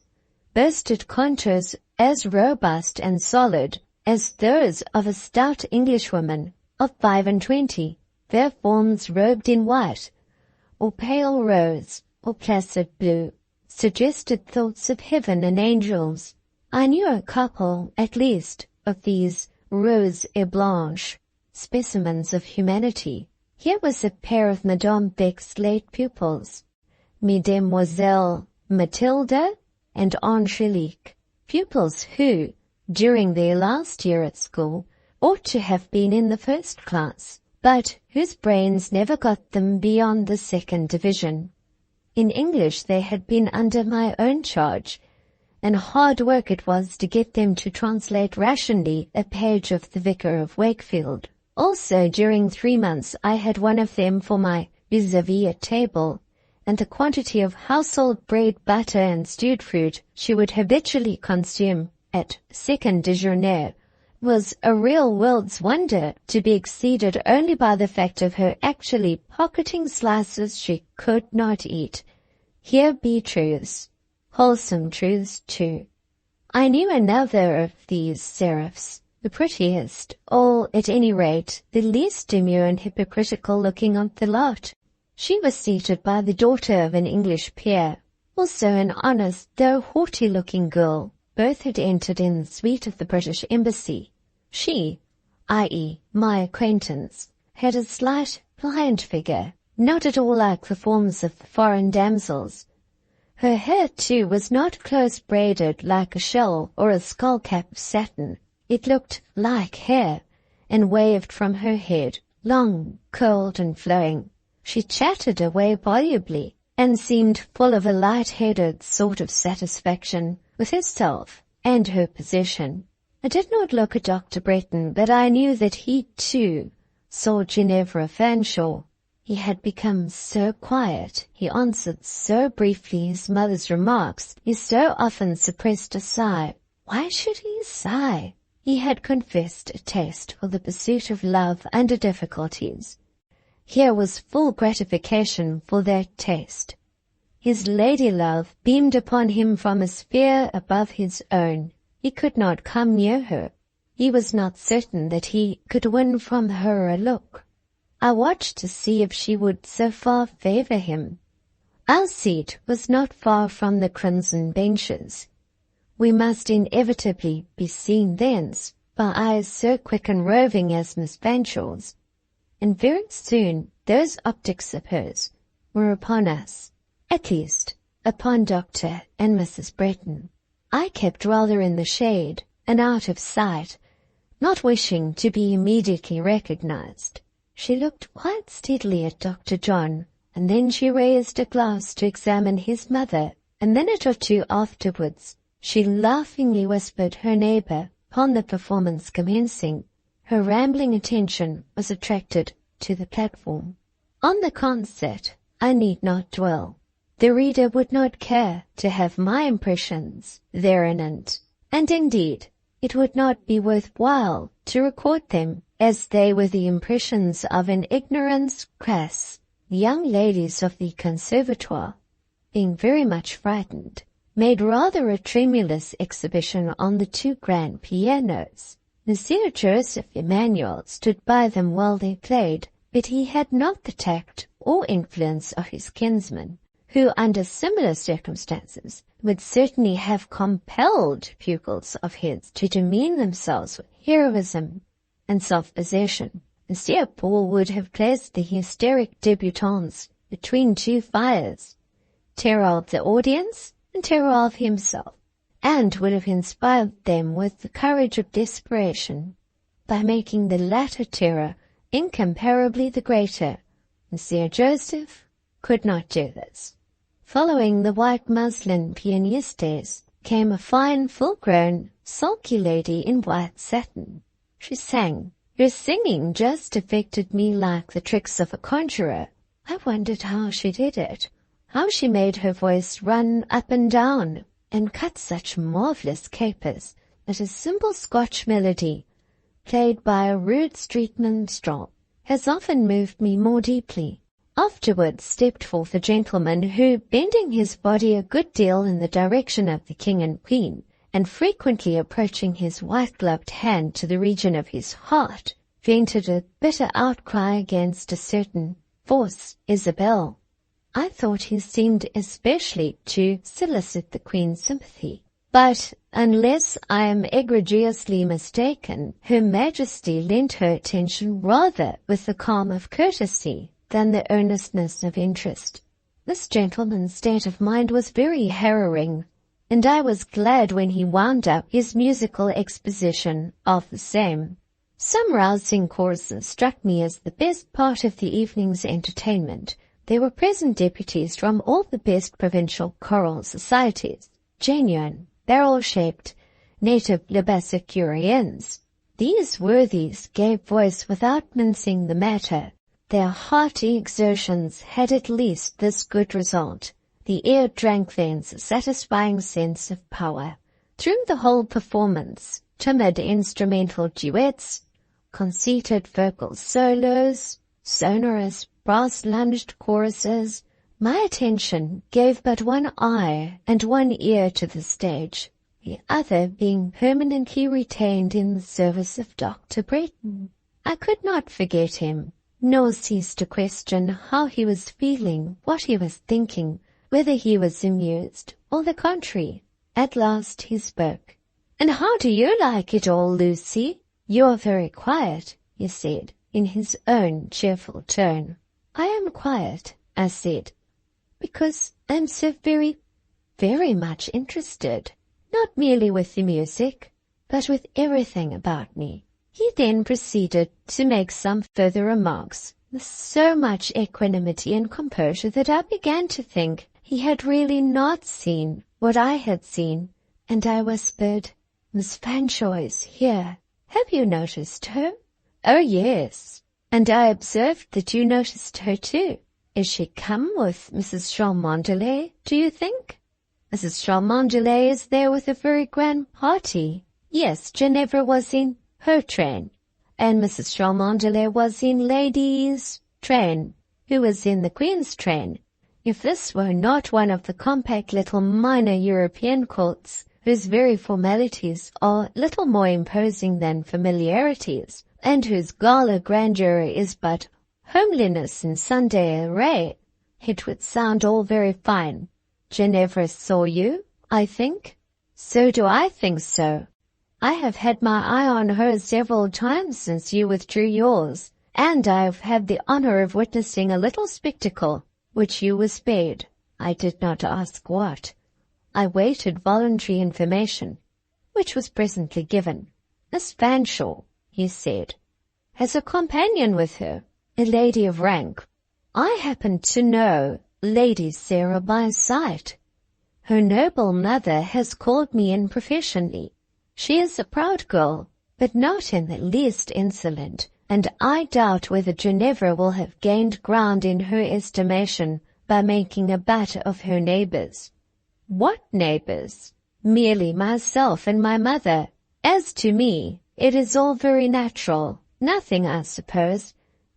boasted contours as robust and solid as those of a stout Englishwoman of 25, fair forms robed in white, or pale rose, or placid blue, suggested thoughts of heaven and angels. I knew a couple, at least, of these rose et blanche specimens of humanity. Here was a pair of Madame Beck's late pupils, Mesdemoiselles Mathilde and Angelique, pupils who, during their last year at school, ought to have been in the first class, but whose brains never got them beyond the second division. In English they had been under my own charge, and hard work it was to get them to translate rationally a page of The Vicar of Wakefield. Also, during 3 months I had one of them for my vis-a-vis at table, and the quantity of household bread, butter, and stewed fruit she would habitually consume at second déjeuner was a real world's wonder, to be exceeded only by the fact of her actually pocketing slices she could not eat. Here be truths, wholesome truths too. I knew another of these seraphs, the prettiest, or at any rate the least demure and hypocritical looking of the lot. She was seated by the daughter of an English peer, also an honest though haughty-looking girl. Both had entered in the suite of the British Embassy. She, i.e. my acquaintance, had a slight, pliant figure, not at all like the forms of the foreign damsels. Her hair, too, was not close braided like a shell or a skull-cap of satin. It looked like hair, and waved from her head, long, curled and flowing. She chatted away volubly, and seemed full of a light-headed sort of satisfaction with herself and her position. I did not look at Dr. Bretton, but I knew that he, too, saw Ginevra Fanshawe. He had become so quiet, he answered so briefly his mother's remarks, he so often suppressed a sigh. Why should he sigh? He had confessed a taste for the pursuit of love under difficulties. Here was full gratification for that taste. His lady-love beamed upon him from a sphere above his own. He could not come near her. He was not certain that he could win from her a look. I watched to see if she would so far favor him. Our seat was not far from the crimson benches. We must inevitably be seen thence by eyes so quick and roving as Miss Fanshawe's, and very soon those optics of hers were upon us, at least upon Dr. and Mrs. Bretton. I kept rather in the shade and out of sight, not wishing to be immediately recognized. She looked quite steadily at Dr. John, and then she raised a glass to examine his mother. A minute or two afterwards, she laughingly whispered her neighbor upon the performance commencing. Her rambling attention was attracted to the platform. On the concert, I need not dwell. The reader would not care to have my impressions therein, and indeed it would not be worth while to record them, as they were the impressions of an ignorance crass. The young ladies of the conservatoire, being very much frightened, made rather a tremulous exhibition on the 2 grand pianos. Monsieur Joseph Emmanuel stood by them while they played, but he had not the tact or influence of his kinsman, who under similar circumstances would certainly have compelled pupils of his to demean themselves with heroism and self-possession. Monsieur Paul would have placed the hysteric debutantes between two fires, terror of the audience and terror of himself, and would have inspired them with the courage of desperation by making the latter terror incomparably the greater. Monsieur Joseph could not do this. Following the white muslin pianistes came a fine, full-grown, sulky lady in white satin. She sang. Her singing just affected me like the tricks of a conjurer. I wondered how she did it, how she made her voice run up and down and cut such marvelous capers that a simple Scotch melody, played by a rude street minstrel, has often moved me more deeply. Afterwards stepped forth a gentleman who, bending his body a good deal in the direction of the king and queen, and frequently approaching his white-gloved hand to the region of his heart, vented a bitter outcry against a certain false Isabel. I thought he seemed especially to solicit the queen's sympathy. But, unless I am egregiously mistaken, Her Majesty lent her attention rather with the calm of courtesy than the earnestness of interest. This gentleman's state of mind was very harrowing, and I was glad when he wound up his musical exposition of the same. Some rousing choruses struck me as the best part of the evening's entertainment. There were present deputies from all the best provincial choral societies, genuine, barrel-shaped, native Labassecouriens. These worthies gave voice without mincing the matter. Their hearty exertions had at least this good result. The ear drank thence a satisfying sense of power. Through the whole performance, timid instrumental duets, conceited vocal solos, sonorous brass-lunged choruses, my attention gave but one eye and one ear to the stage, the other being permanently retained in the service of Dr. Breton. I could not forget him, nor cease to question how he was feeling, what he was thinking, whether he was amused or the contrary. At last he spoke. "And how do you like it all, Lucy? You are very quiet," he said, in his own cheerful tone. "I am quiet," I said, "because I am so very, very much interested, not merely with the music, but with everything about me." He then proceeded to make some further remarks with so much equanimity and composure that I began to think he had really not seen what I had seen, and I whispered, "Miss Fanshawe is here. Have you noticed her?" "Oh, yes. And I observed that you noticed her too. Is she come with Mrs. Cholmondeley, do you think?" "Mrs. Cholmondeley is there with a very grand party. Yes, Ginevra was in her train, and Mrs. Cholmondeley was in Lady's train, who was in the Queen's train. If this were not one of the compact little minor European courts, whose very formalities are little more imposing than familiarities, and whose gala grandeur is but homeliness in Sunday array, it would sound all very fine. Ginevra saw you, I think?" "So do I think so. I have had my eye on her several times since you withdrew yours, and I have had the honor of witnessing a little spectacle, which you were spared. I did not ask what. I waited voluntary information, which was presently given. Miss Fanshawe," he said, "has a companion with her, a lady of rank. I happen to know Lady Sarah by sight. Her noble mother has called me in professionally. She is a proud girl, but not in the least insolent, and I doubt whether Ginevra will have gained ground in her estimation by making a butt of her neighbors." "What neighbors?" "Merely myself and my mother. As to me, it is all very natural. Nothing, I suppose,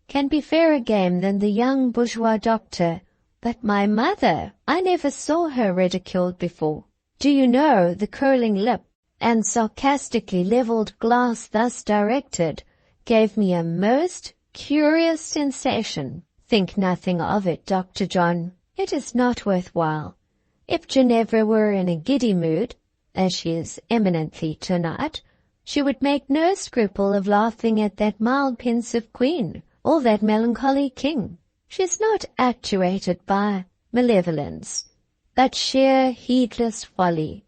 can be fairer game than the young bourgeois doctor. But my mother, I never saw her ridiculed before. Do you know, the curling lip and sarcastically leveled glass thus directed gave me a most curious sensation. Think nothing of it, Dr. John. It is not worth while. If Ginevra were in a giddy mood, as she is eminently tonight, She would make no scruple of laughing at that mild pensive queen, or that melancholy king. She is not actuated by malevolence, but sheer heedless folly.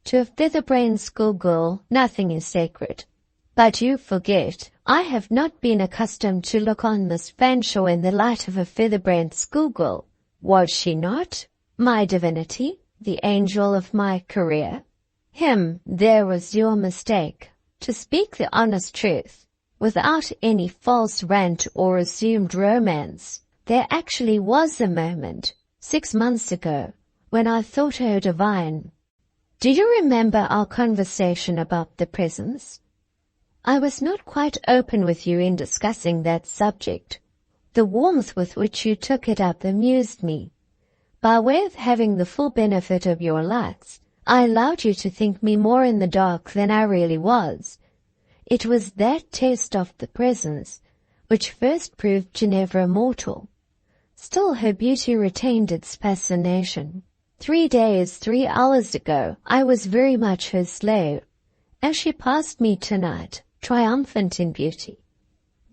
To a feather-brained schoolgirl, nothing is sacred. But you forget, I have not been accustomed to look on Miss Fanshawe in the light of a feather-brained schoolgirl. Was she not my divinity, the angel of my career? There was your mistake. To speak the honest truth, without any false rant or assumed romance, there actually was a moment, 6 months ago, when I thought her divine. Do you remember our conversation about the presents? I was not quite open with you in discussing that subject. The warmth with which you took it up amused me. By way of having the full benefit of your lights, I allowed you to think me more in the dark than I really was. It was that taste of the presence which first proved Ginevra mortal. Still her beauty retained its fascination. 3 days, 3 hours ago, I was very much her slave, as she passed me tonight, triumphant in beauty.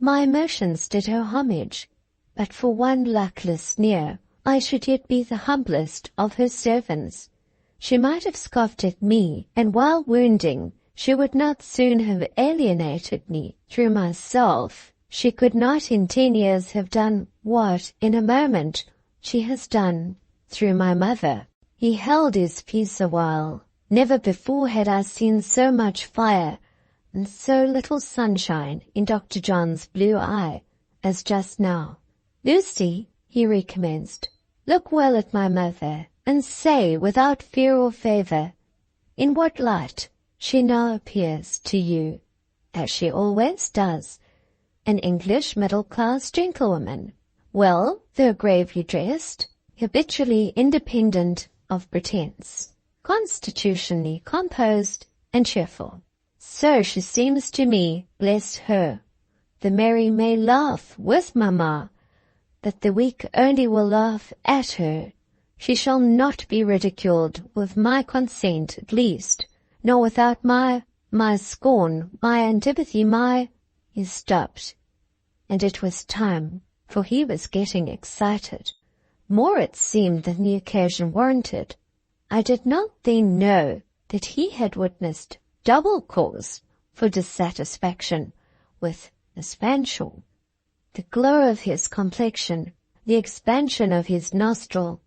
My emotions did her homage, but for one luckless sneer, I should yet be the humblest of her servants. She might have scoffed at me, and while wounding, she would not soon have alienated me through myself. She could not in 10 years have done what, in a moment, she has done through my mother. He held his peace a while. Never before had I seen so much fire and so little sunshine in Dr. John's blue eye as just now. Lucy, he recommenced, look well at my mother, and say without fear or favour, in what light she now appears to you, as she always does, an English middle-class gentlewoman, well, though gravely dressed, habitually independent of pretence, constitutionally composed and cheerful. So she seems to me, bless her. The merry may laugh with mamma, but the weak only will laugh at her. She shall not be ridiculed with my consent at least, nor without my scorn, my antipathy, He stopped, and it was time, for he was getting excited. More it seemed than the occasion warranted. I did not then know that he had witnessed double cause for dissatisfaction with Miss Fanshawe. The glow of his complexion, the expansion of his nostril,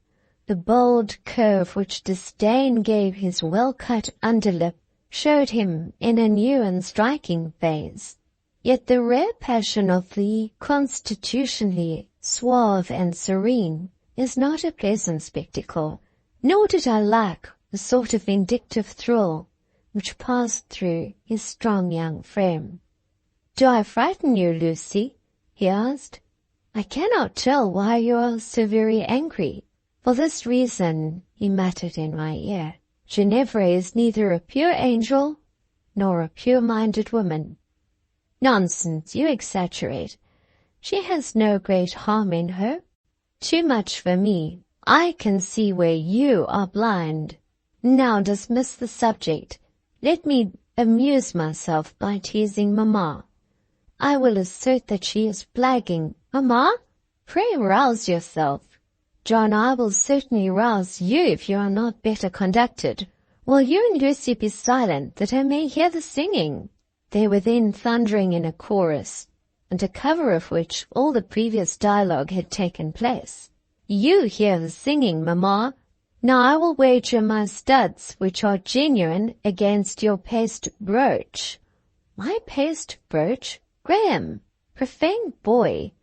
the bold curve which disdain gave his well-cut underlip showed him in a new and striking phase. Yet the rare passion of the constitutionally suave and serene is not a pleasant spectacle, nor did I like the sort of vindictive thrill which passed through his strong young frame. "Do I frighten you, Lucy?" he asked. "I cannot tell why you are so very angry." "For this reason," he muttered in my ear, "Ginevra is neither a pure angel nor a pure-minded woman." "Nonsense, you exaggerate. She has no great harm in her." "Too much for me. I can see where you are blind. Now dismiss the subject. Let me amuse myself by teasing mamma. I will assert that she is plaguing. Mamma, pray rouse yourself. John, I will certainly rouse you if you are not better conducted. Will you and Lucy be silent, that I may hear the singing?" They were then thundering in a chorus, under cover of which all the previous dialogue had taken place. "You hear the singing, mamma. Now I will wager my studs, which are genuine, against your paste brooch." "My paste brooch? Graham, profane boy,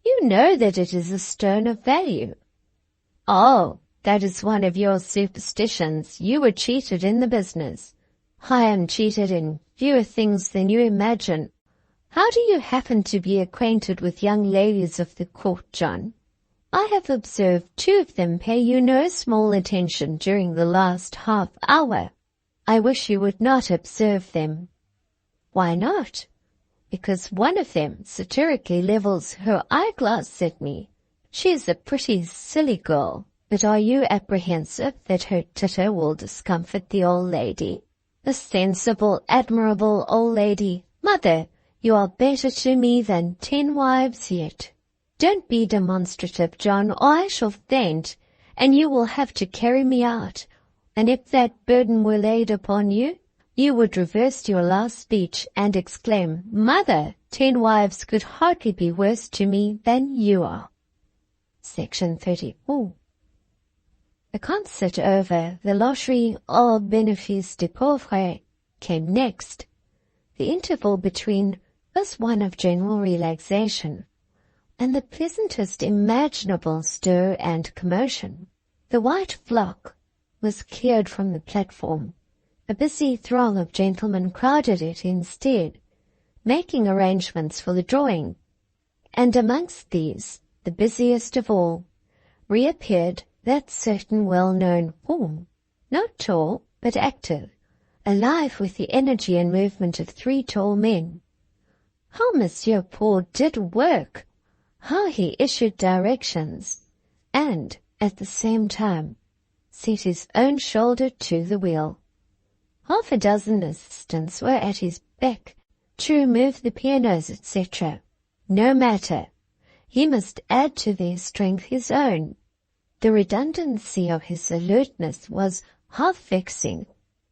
you know that it is a stone of value." "Oh, that is one of your superstitions. You were cheated in the business." "I am cheated in fewer things than you imagine. How do you happen to be acquainted with young ladies of the court, John? I have observed 2 of them pay you no small attention during the last half hour. I wish you would not observe them." "Why not?" "Because one of them satirically levels her eyeglass at me. She is a pretty, silly girl, but are you apprehensive that her titter will discomfort the old lady?" A sensible, admirable old lady. Mother, you are better to me than 10 wives yet. Don't be demonstrative, John, or I shall faint, and you will have to carry me out. And if that burden were laid upon you, you would reverse your last speech and exclaim, Mother, 10 wives could hardly be worse to me than you are. Section 34. The concert over, the Loterie au bénéfice des pauvres came next. The interval between was one of general relaxation, and the pleasantest imaginable stir and commotion. The white flock was cleared from the platform. A busy throng of gentlemen crowded it instead, making arrangements for the drawing, and amongst these, the busiest of all, reappeared that certain well-known form, not tall, but active, alive with the energy and movement of 3 tall men. How Monsieur Paul did work! How he issued directions, and, at the same time, set his own shoulder to the wheel. Half a dozen assistants were at his beck to remove the pianos, etc. No matter. He must add to their strength his own. The redundancy of his alertness was half vexing,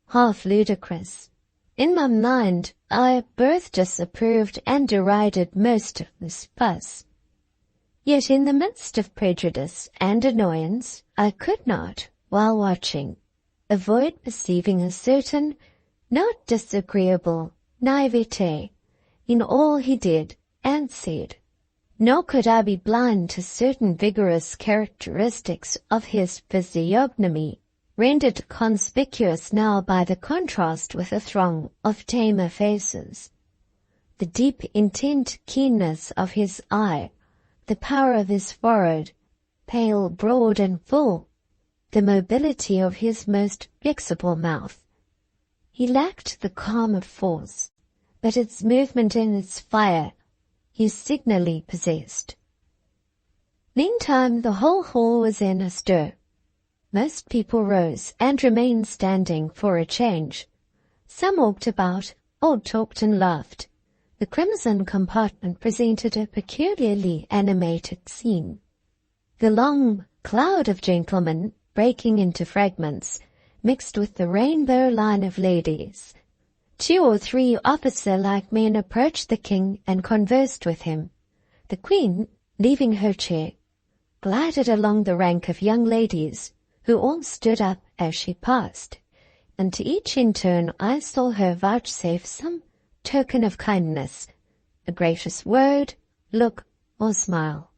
half ludicrous. In my mind, I both disapproved and derided most of this fuss. Yet in the midst of prejudice and annoyance, I could not, while watching, avoid perceiving a certain, not disagreeable, naivete in all he did and said. Nor could I be blind to certain vigorous characteristics of his physiognomy, rendered conspicuous now by the contrast with a throng of tamer faces. The deep, intent keenness of his eye, the power of his forehead, pale, broad, and full, the mobility of his most flexible mouth. He lacked the calm of force, but its movement and its fire he signally possessed. Meantime the whole hall was in a stir. Most people rose and remained standing for a change. Some walked about, or talked and laughed. The crimson compartment presented a peculiarly animated scene. The long cloud of gentlemen, breaking into fragments, mixed with the rainbow line of ladies. 2 or 3 officer-like men approached the king and conversed with him. The queen, leaving her chair, glided along the rank of young ladies, who all stood up as she passed, and to each in turn I saw her vouchsafe some token of kindness, a gracious word, look, or smile.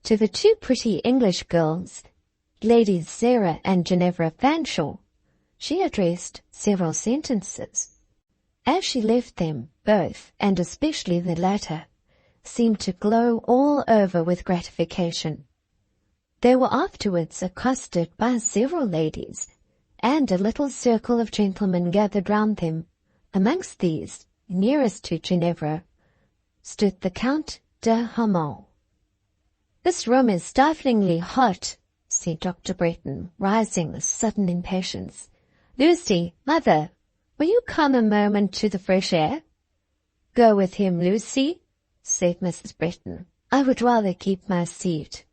To the 2 pretty English girls, Ladies Sarah and Ginevra Fanshawe, she addressed several sentences. As she left them, both, and especially the latter, seemed to glow all over with gratification. They were afterwards accosted by several ladies, and a little circle of gentlemen gathered round them. Amongst these, nearest to Ginevra, stood the Count de Haumont. "This room is stiflingly hot," said Dr. Bretton, rising with sudden impatience. "Lucy, mother, will you come a moment to the fresh air?" "Go with him, Lucy," said Mrs. Bretton. "I would rather keep my seat."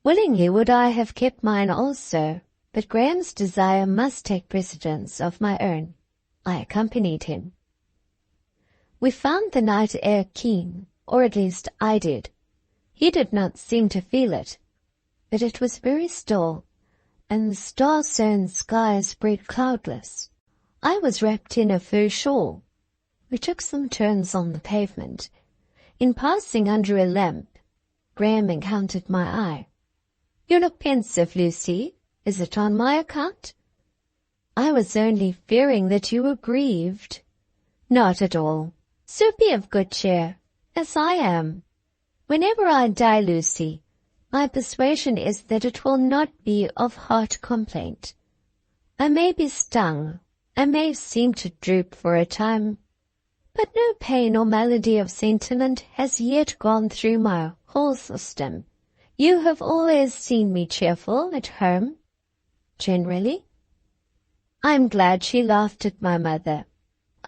Willingly would I have kept mine also, but Graham's desire must take precedence of my own. I accompanied him. We found the night air keen, or at least I did. He did not seem to feel it, but it was very still, and the star-sown sky spread cloudless. I was wrapped in a fur shawl. We took some turns on the pavement. In passing under a lamp, Graham encountered my eye. "You look pensive, Lucy. Is it on my account?" "I was only fearing that you were grieved." "Not at all. So be of good cheer, as I am. Whenever I die, Lucy, my persuasion is that it will not be of heart complaint. I may be stung, I may seem to droop for a time, but no pain or malady of sentiment has yet gone through my whole system. You have always seen me cheerful at home." "Generally?" I'm glad she laughed at my mother.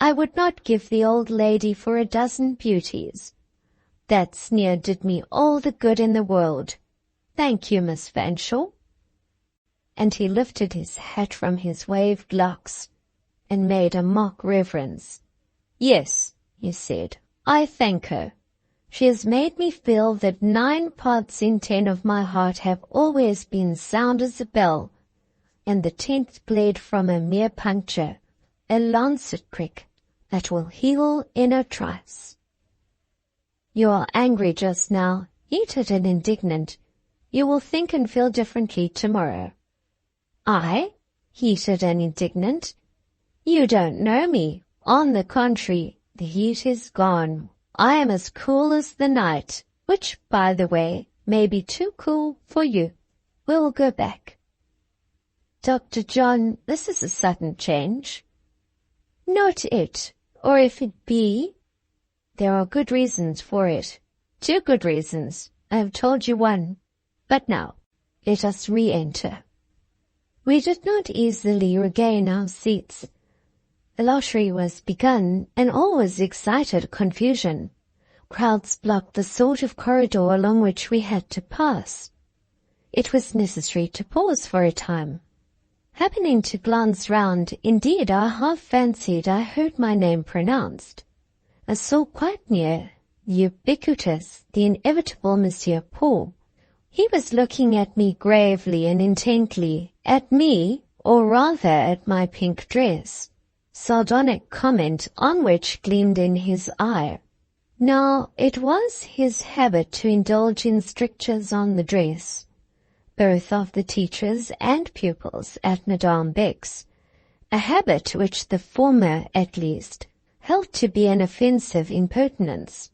I would not give the old lady for a dozen beauties. That sneer did me all the good in the world. Thank you, Miss Fanshawe. And he lifted his hat from his waved locks and made a mock reverence. Yes, he said, I thank her. She has made me feel that 9 parts in 10 of my heart have always been sound as a bell, and the 10th bled from a mere puncture, a lancet prick that will heal in a trice. You are angry just now, heated and indignant. You will think and feel differently tomorrow. I? Heated and indignant? You don't know me. On the contrary, the heat is gone. I am as cool as the night, which, by the way, may be too cool for you. We'll go back. Dr. John, this is a sudden change. Not it, or if it be, there are good reasons for it. 2 good reasons. I have told you one. But now, let us re-enter. We did not easily regain our seats. The lottery was begun, and all was excited confusion. Crowds blocked the sort of corridor along which we had to pass. It was necessary to pause for a time. Happening to glance round, indeed I half fancied I heard my name pronounced. I saw quite near, the ubiquitous, the inevitable Monsieur Paul. He was looking at me gravely and intently, at me, or rather at my pink dress, sardonic comment on which gleamed in his eye. Now, it was his habit to indulge in strictures on the dress, both of the teachers and pupils at Madame Beck's, a habit which the former, at least, held to be an offensive impertinence.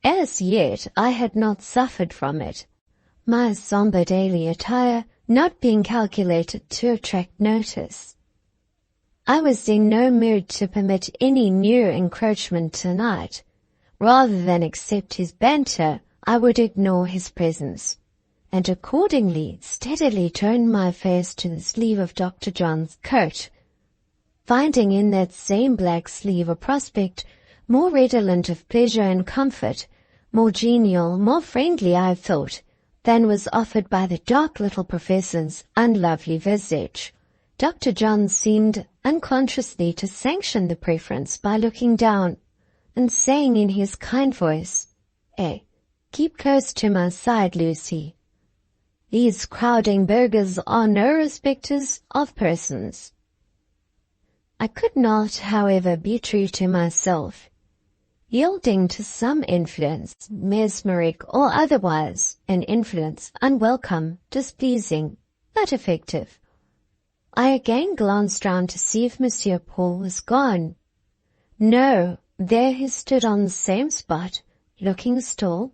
As yet I had not suffered from it, my sombre daily attire not being calculated to attract notice. I was in no mood to permit any new encroachment tonight. Rather than accept his banter, I would ignore his presence, and accordingly steadily turned my face to the sleeve of Dr. John's coat, finding in that same black sleeve a prospect more redolent of pleasure and comfort, more genial, more friendly, I thought, than was offered by the dark little professor's unlovely visage. Dr. John seemed unconsciously to sanction the preference by looking down and saying in his kind voice, keep close to my side, Lucy. These crowding burghers are no respecters of persons. I could not, however, be true to myself. Yielding to some influence, mesmeric or otherwise, an influence unwelcome, displeasing, but effective, I again glanced round to see if Monsieur Paul was gone. No, there he stood on the same spot, looking still,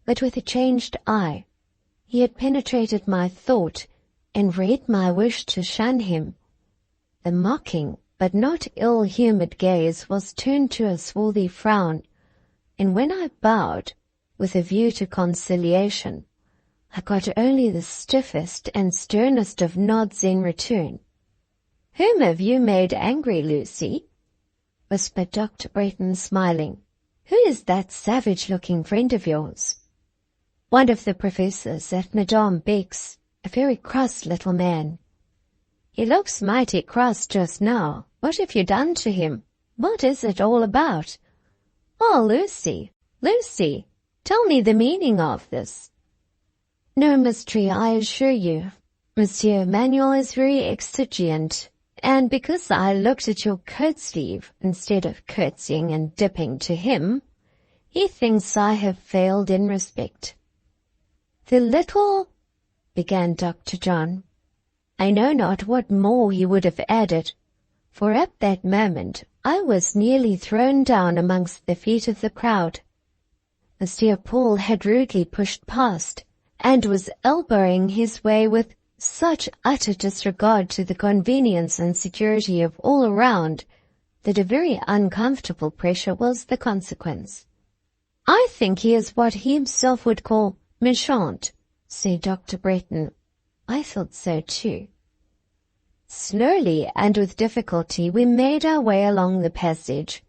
but with a changed eye. He had penetrated my thought, and read my wish to shun him. The mocking, but not ill-humoured gaze was turned to a swarthy frown, and when I bowed, with a view to conciliation, I got only the stiffest and sternest of nods in return. "Whom have you made angry, Lucy?" whispered Dr. Bretton, smiling. "Who is that savage-looking friend of yours?" "One of the professors at Madame Beck's, a very cross little man." "He looks mighty cross just now. What have you done to him? What is it all about?" "Oh, Lucy, Lucy, tell me the meaning of this." "No mystery, I assure you. Monsieur Manuel is very exigeant, and because I looked at your coat sleeve instead of curtsying and dipping to him, he thinks I have failed in respect." "The little—" began Dr. John. I know not what more he would have added, for at that moment I was nearly thrown down amongst the feet of the crowd. Monsieur Paul had rudely pushed past, and was elbowing his way with such utter disregard to the convenience and security of all around that a very uncomfortable pressure was the consequence. "I think he is what he himself would call méchant," said Dr. Bretton. I thought so too. Slowly and with difficulty we made our way along the passage,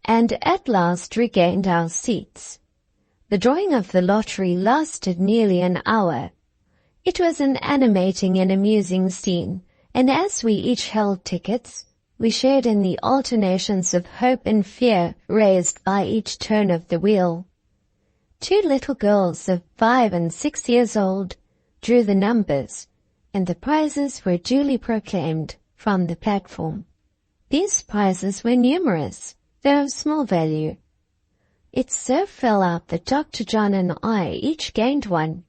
and at last regained our seats. The drawing of the lottery lasted nearly an hour. It was an animating and amusing scene, and as we each held tickets, we shared in the alternations of hope and fear raised by each turn of the wheel. 2 little girls of 5 and 6 years old drew the numbers, and the prizes were duly proclaimed from the platform. These prizes were numerous, though of small value. It so fell out that Dr. John and I each gained one.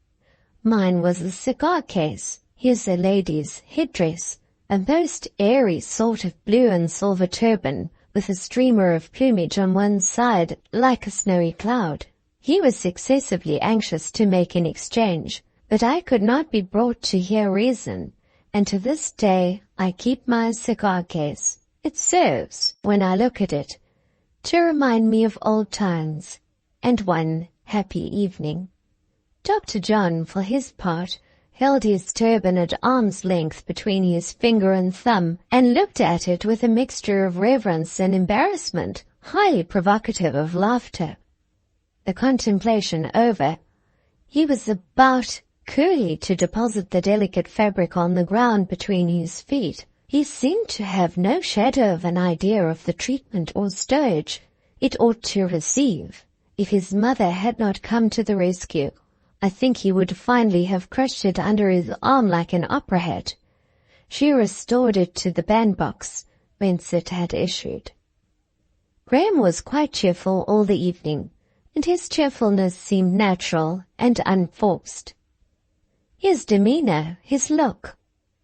Mine was a cigar case, his a lady's headdress, a most airy sort of blue and silver turban, with a streamer of plumage on one side like a snowy cloud. He was excessively anxious to make an exchange, but I could not be brought to hear reason, and to this day I keep my cigar case. It serves, when I look at it, to remind me of old times, and one happy evening. Dr. John, for his part, held his turban at arm's length between his finger and thumb, and looked at it with a mixture of reverence and embarrassment, highly provocative of laughter. The contemplation over, he was about coolly to deposit the delicate fabric on the ground between his feet. He seemed to have no shadow of an idea of the treatment or stowage it ought to receive. If his mother had not come to the rescue, I think he would finally have crushed it under his arm like an opera hat. She restored it to the bandbox, whence it had issued. Graham was quite cheerful all the evening, and his cheerfulness seemed natural and unforced. His demeanor, his look,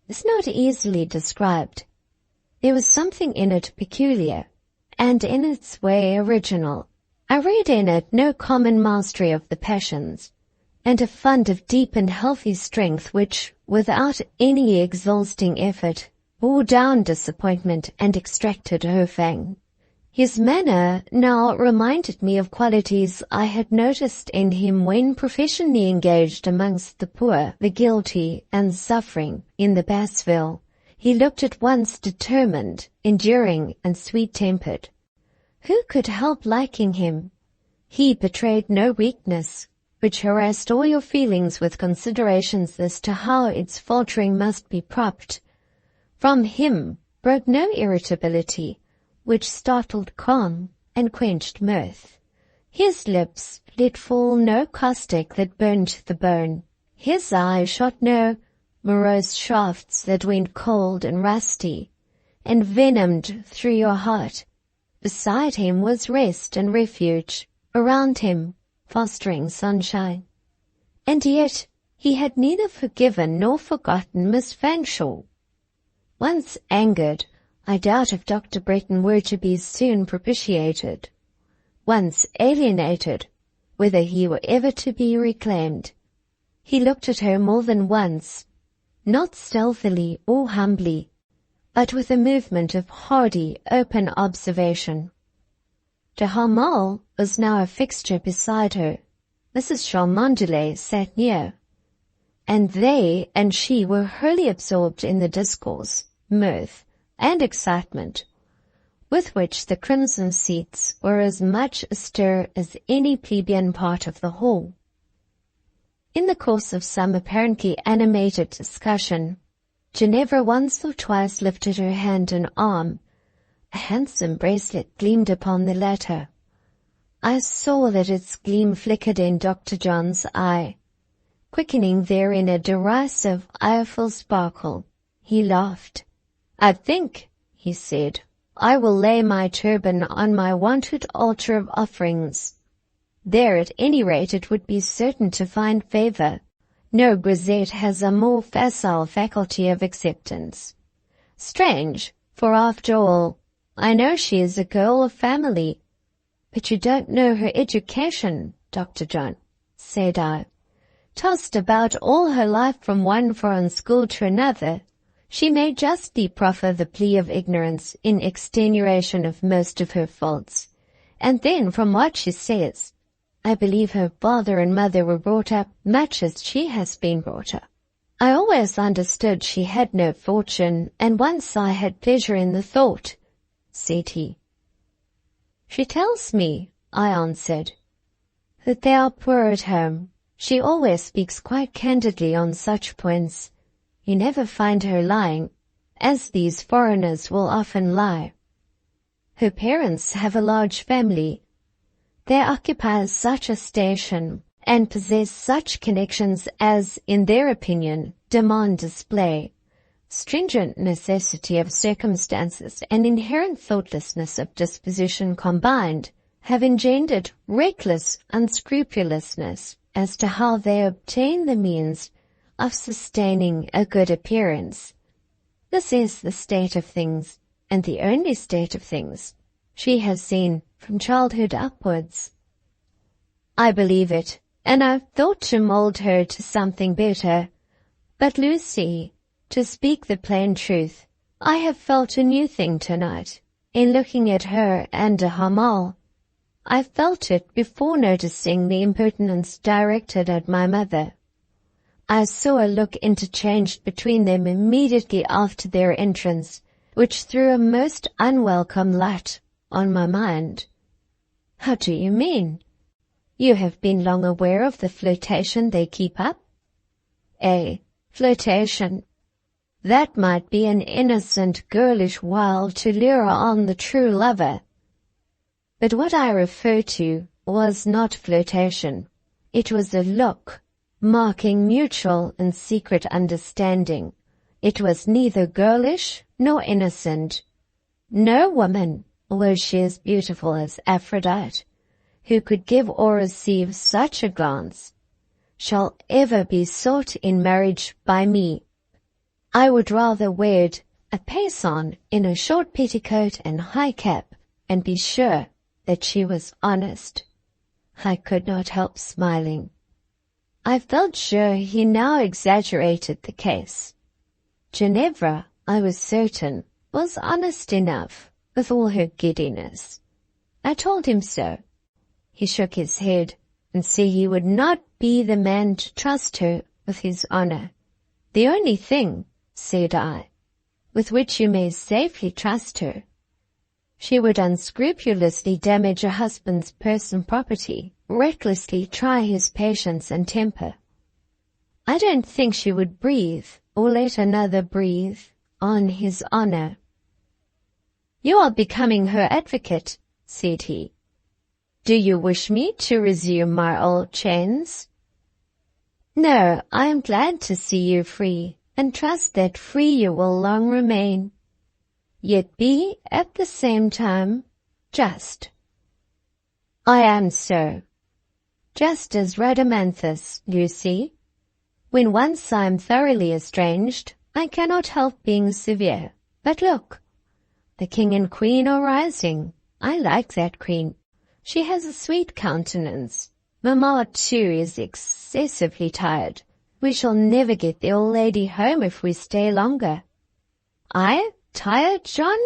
is not easily described. There was something in it peculiar, and in its way original. I read in it no common mastery of the passions, and a fund of deep and healthy strength which, without any exhausting effort, bore down disappointment and extracted her fang. His manner now reminded me of qualities I had noticed in him when professionally engaged amongst the poor, the guilty, and suffering in the Bassville. He looked at once determined, enduring, and sweet-tempered. Who could help liking him? He betrayed no weakness, which harassed all your feelings with considerations as to how its faltering must be propped. From him broke no irritability, which startled calm and quenched mirth. His lips let fall no caustic that burnt the bone. His eye shot no morose shafts that went cold and rusty, and venomed through your heart. Beside him was rest and refuge, around him fostering sunshine. And yet he had neither forgiven nor forgotten Miss Fanshawe. Once angered, I doubt if Dr. Bretton were to be soon propitiated. Once alienated, whether he were ever to be reclaimed. He looked at her more than once, not stealthily or humbly, but with a movement of hardy, open observation. De Harmel was now a fixture beside her. Mrs. Cholmondeley sat near, and they and she were wholly absorbed in the discourse, mirth, and excitement, with which the crimson seats were as much astir as any plebeian part of the hall. In the course of some apparently animated discussion, Ginevra once or twice lifted her hand and arm. A handsome bracelet gleamed upon the latter. I saw that its gleam flickered in Dr. John's eye, quickening therein a derisive, ireful sparkle. He laughed. "I think," he said, "I will lay my turban on my wonted altar of offerings. There at any rate it would be certain to find favour. No grisette has a more facile faculty of acceptance. Strange, for after all, I know she is a girl of family." "But you don't know her education, Dr. John," said I. "Tossed about all her life from one foreign school to another, she may justly proffer the plea of ignorance in extenuation of most of her faults. And then, from what she says, I believe her father and mother were brought up much as she has been brought up. I always understood she had no fortune, and once I had pleasure in the thought, said he. She tells me, I answered, that they are poor at home. She always speaks quite candidly on such points. You never find her lying, as these foreigners will often lie. Her parents have a large family. They occupy such a station and possess such connections as, in their opinion, demand display. Stringent necessity of circumstances and inherent thoughtlessness of disposition combined have engendered reckless unscrupulousness as to how they obtain the means of sustaining a good appearance. This is the state of things, and the only state of things she has seen from childhood upwards. I believe it, and I've thought to mould her to something better. But Lucy, to speak the plain truth, I have felt a new thing tonight, in looking at her and de Hamal. I felt it before noticing the impertinence directed at my mother. I saw a look interchanged between them immediately after their entrance, which threw a most unwelcome light on my mind. How do you mean? You have been long aware of the flirtation they keep up? Flirtation. That might be an innocent, girlish wile to lure on the true lover. But what I refer to was not flirtation. It was a look, marking mutual and secret understanding. It was neither girlish nor innocent. No woman, although she is beautiful as Aphrodite, who could give or receive such a glance, shall ever be sought in marriage by me. I would rather wed a paysan in a short petticoat and high cap, and be sure that she was honest. I could not help smiling. I felt sure he now exaggerated the case. Ginevra, I was certain, was honest enough, with all her giddiness. I told him so. He shook his head, and said he would not be the man to trust her with his honor. The only thing, said I, with which you may safely trust her. She would unscrupulously damage her husband's purse and property, recklessly try his patience and temper. I don't think she would breathe, or let another breathe, on his honor. You are becoming her advocate, said he. Do you wish me to resume my old chains? No, I am glad to see you free, and trust that free you will long remain. Yet be, at the same time, just. I am so. Just as Rhadamanthus, Lucy. When once I am thoroughly estranged, I cannot help being severe. But look, the king and queen are rising. I like that queen. She has a sweet countenance. Mamma, too, is excessively tired. We shall never get the old lady home if we stay longer. I? Tired, John?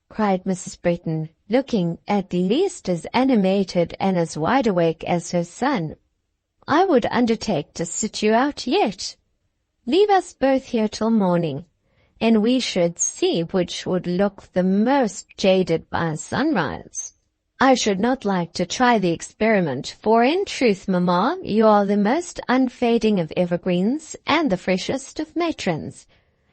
Cried Mrs. Bretton, looking at least as animated and as wide awake as her son. I would undertake to sit you out yet. Leave us both here till morning, and we should see which would look the most jaded by sunrise. I should not like to try the experiment, for in truth, mamma, you are the most unfading of evergreens and the freshest of matrons.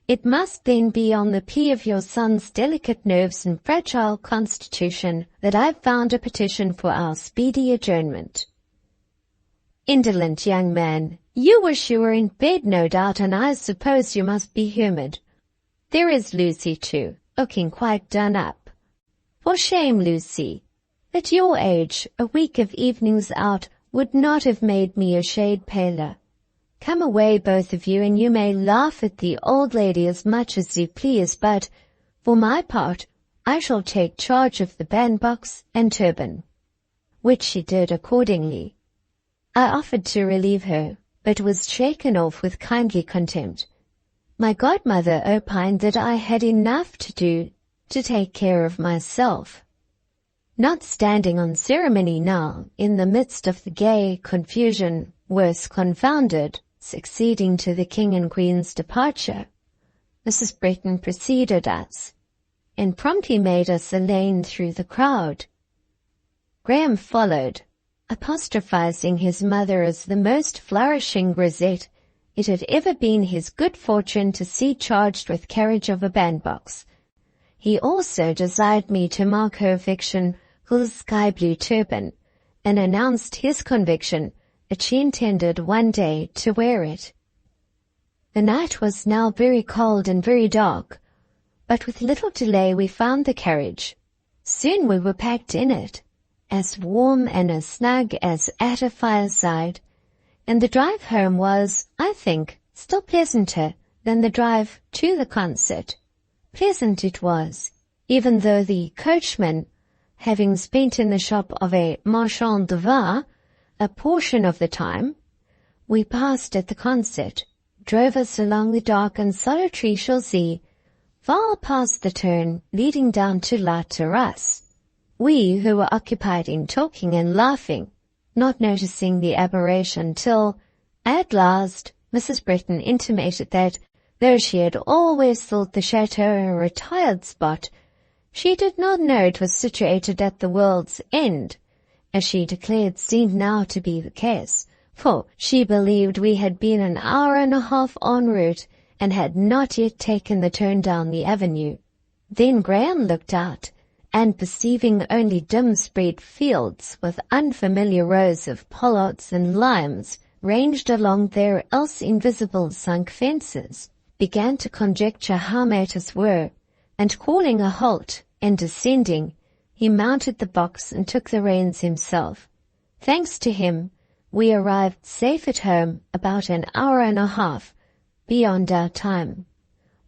It must then be on the plea of your son's delicate nerves and fragile constitution that I've found a petition for our speedy adjournment. Indolent young man, you wish you were in bed, no doubt, and I suppose you must be humoured. There is Lucy, too, looking quite done up. For shame, Lucy. At your age, a week of evenings out would not have made me a shade paler. Come away, both of you, and you may laugh at the old lady as much as you please, but, for my part, I shall take charge of the bandbox and turban. Which she did accordingly. I offered to relieve her, but was shaken off with kindly contempt. My godmother opined that I had enough to do to take care of myself. Not standing on ceremony now, in the midst of the gay confusion, worse confounded, succeeding to the King and Queen's departure, Mrs. Bretton preceded us, and promptly made us a lane through the crowd. Graham followed, apostrophizing his mother as the most flourishing grisette it had ever been his good fortune to see charged with carriage of a bandbox. He also desired me to mark her affection for the sky-blue turban, and announced his conviction that she intended one day to wear it. The night was now very cold and very dark, but with little delay we found the carriage. Soon we were packed in it, as warm and as snug as at a fireside, and the drive home was, I think, still pleasanter than the drive to the concert. Pleasant it was, even though the coachman, having spent in the shop of a marchand de vin a portion of the time we passed at the concert, drove us along the dark and solitary chaussee, far past the turn leading down to La Terrasse, we who were occupied in talking and laughing, not noticing the aberration till, at last, Mrs. Bretton intimated that, though she had always thought the chateau a retired spot, she did not know it was situated at the world's end, as she declared seemed now to be the case, for she believed we had been an hour and a half en route and had not yet taken the turn down the avenue. Then Graham looked out, and perceiving only dim spread fields with unfamiliar rows of pollards and limes ranged along their else invisible sunk fences, began to conjecture how matters were, and calling a halt and descending, he mounted the box and took the reins himself. Thanks to him, we arrived safe at home about an hour and a half beyond our time.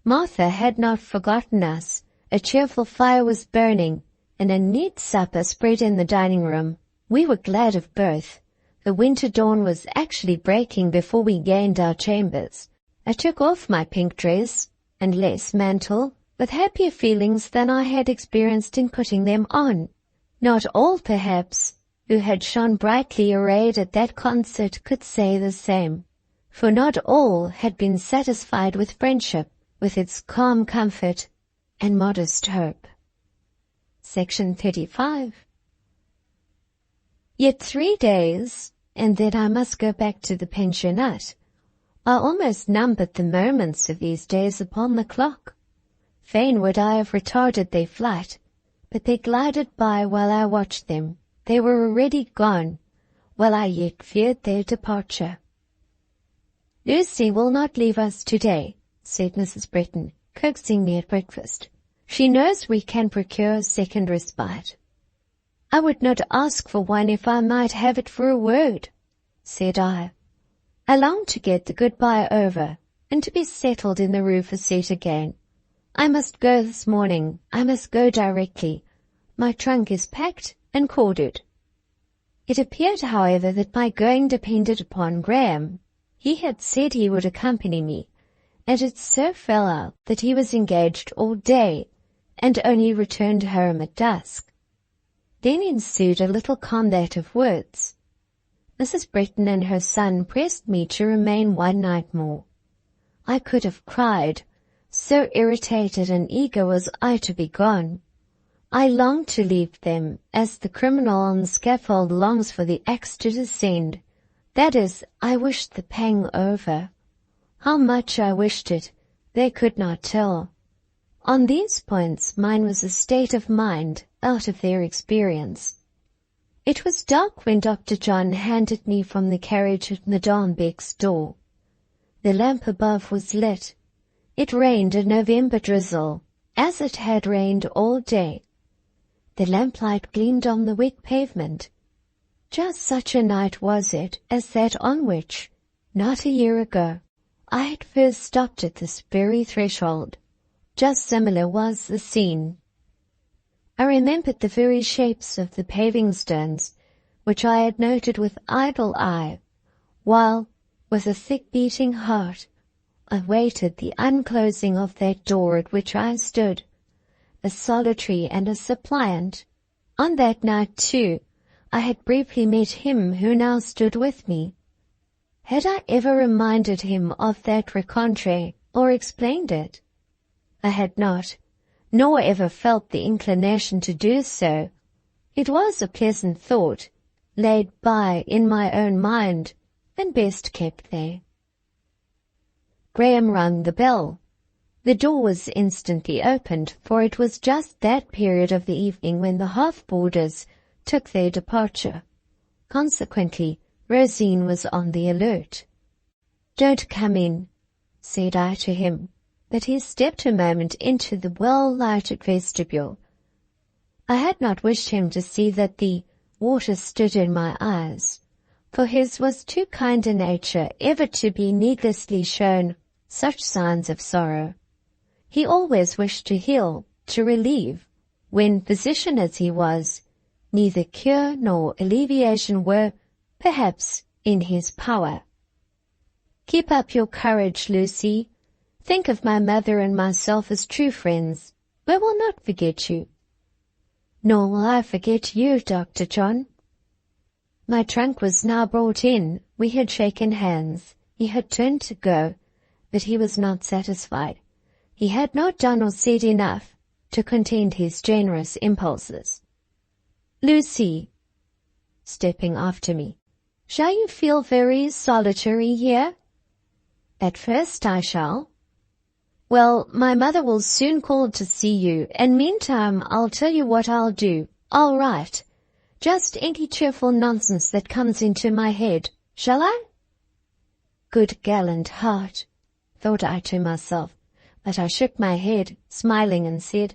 Martha had not forgotten us. A cheerful fire was burning, and a neat supper spread in the dining room. We were glad of both. The winter dawn was actually breaking before we gained our chambers. I took off my pink dress and lace mantle with happier feelings than I had experienced in putting them on. Not all, perhaps, who had shone brightly arrayed at that concert could say the same, for not all had been satisfied with friendship, with its calm comfort and modest hope. Section 35. Yet 3 days, and then I must go back to the pensionnat. I almost numbered the moments of these days upon the clock. Fain would I have retarded their flight, but they glided by while I watched them. They were already gone, while I yet feared their departure. "Lucy will not leave us today," said Mrs. Bretton, coaxing me at breakfast. "She knows we can procure a second respite." "I would not ask for one if I might have it for a word," said I. "I long to get the goodbye over, and to be settled in the Rue Facette again. I must go this morning. I must go directly. My trunk is packed and corded." It appeared, however, that my going depended upon Graham. He had said he would accompany me, and it so fell out that he was engaged all day, and only returned home at dusk. Then ensued a little combat of words. Mrs. Bretton and her son pressed me to remain one night more. I could have cried, so irritated and eager was I to be gone. I longed to leave them, as the criminal on the scaffold longs for the axe to descend. That is, I wished the pang over. How much I wished it, they could not tell. On these points mine was a state of mind out of their experience. It was dark when Dr. John handed me from the carriage at Madame Beck's door. The lamp above was lit. It rained a November drizzle, as it had rained all day. The lamplight gleamed on the wet pavement. Just such a night was it as that on which, not a year ago, I had first stopped at this very threshold. Just similar was the scene. I remembered the very shapes of the paving stones, which I had noted with idle eye, while, with a thick beating heart, I waited the unclosing of that door at which I stood, a solitary and a suppliant. On that night, too, I had briefly met him who now stood with me. Had I ever reminded him of that rencontre or explained it? I had not, nor ever felt the inclination to do so. It was a pleasant thought, laid by in my own mind, and best kept there. Graham rang the bell. The door was instantly opened, for it was just that period of the evening when the half-boarders took their departure. Consequently, Rosine was on the alert. "Don't come in," said I to him, but he stepped a moment into the well-lighted vestibule. I had not wished him to see that the water stood in my eyes, for his was too kind a nature ever to be needlessly shown such signs of sorrow. He always wished to heal, to relieve, when, physician as he was, neither cure nor alleviation were, perhaps, in his power. "Keep up your courage, Lucy. Think of my mother and myself as true friends. We will not forget you." "Nor will I forget you, Dr. John." My trunk was now brought in. We had shaken hands. He had turned to go, but he was not satisfied. He had not done or said enough to contain his generous impulses. "Lucy," stepping after me, "shall you feel very solitary here?" "At first I shall." "Well, my mother will soon call to see you, and meantime I'll tell you what I'll do. I'll write. Just any cheerful nonsense that comes into my head. Shall I?" Good gallant heart, thought I to myself, but I shook my head, smiling, and said,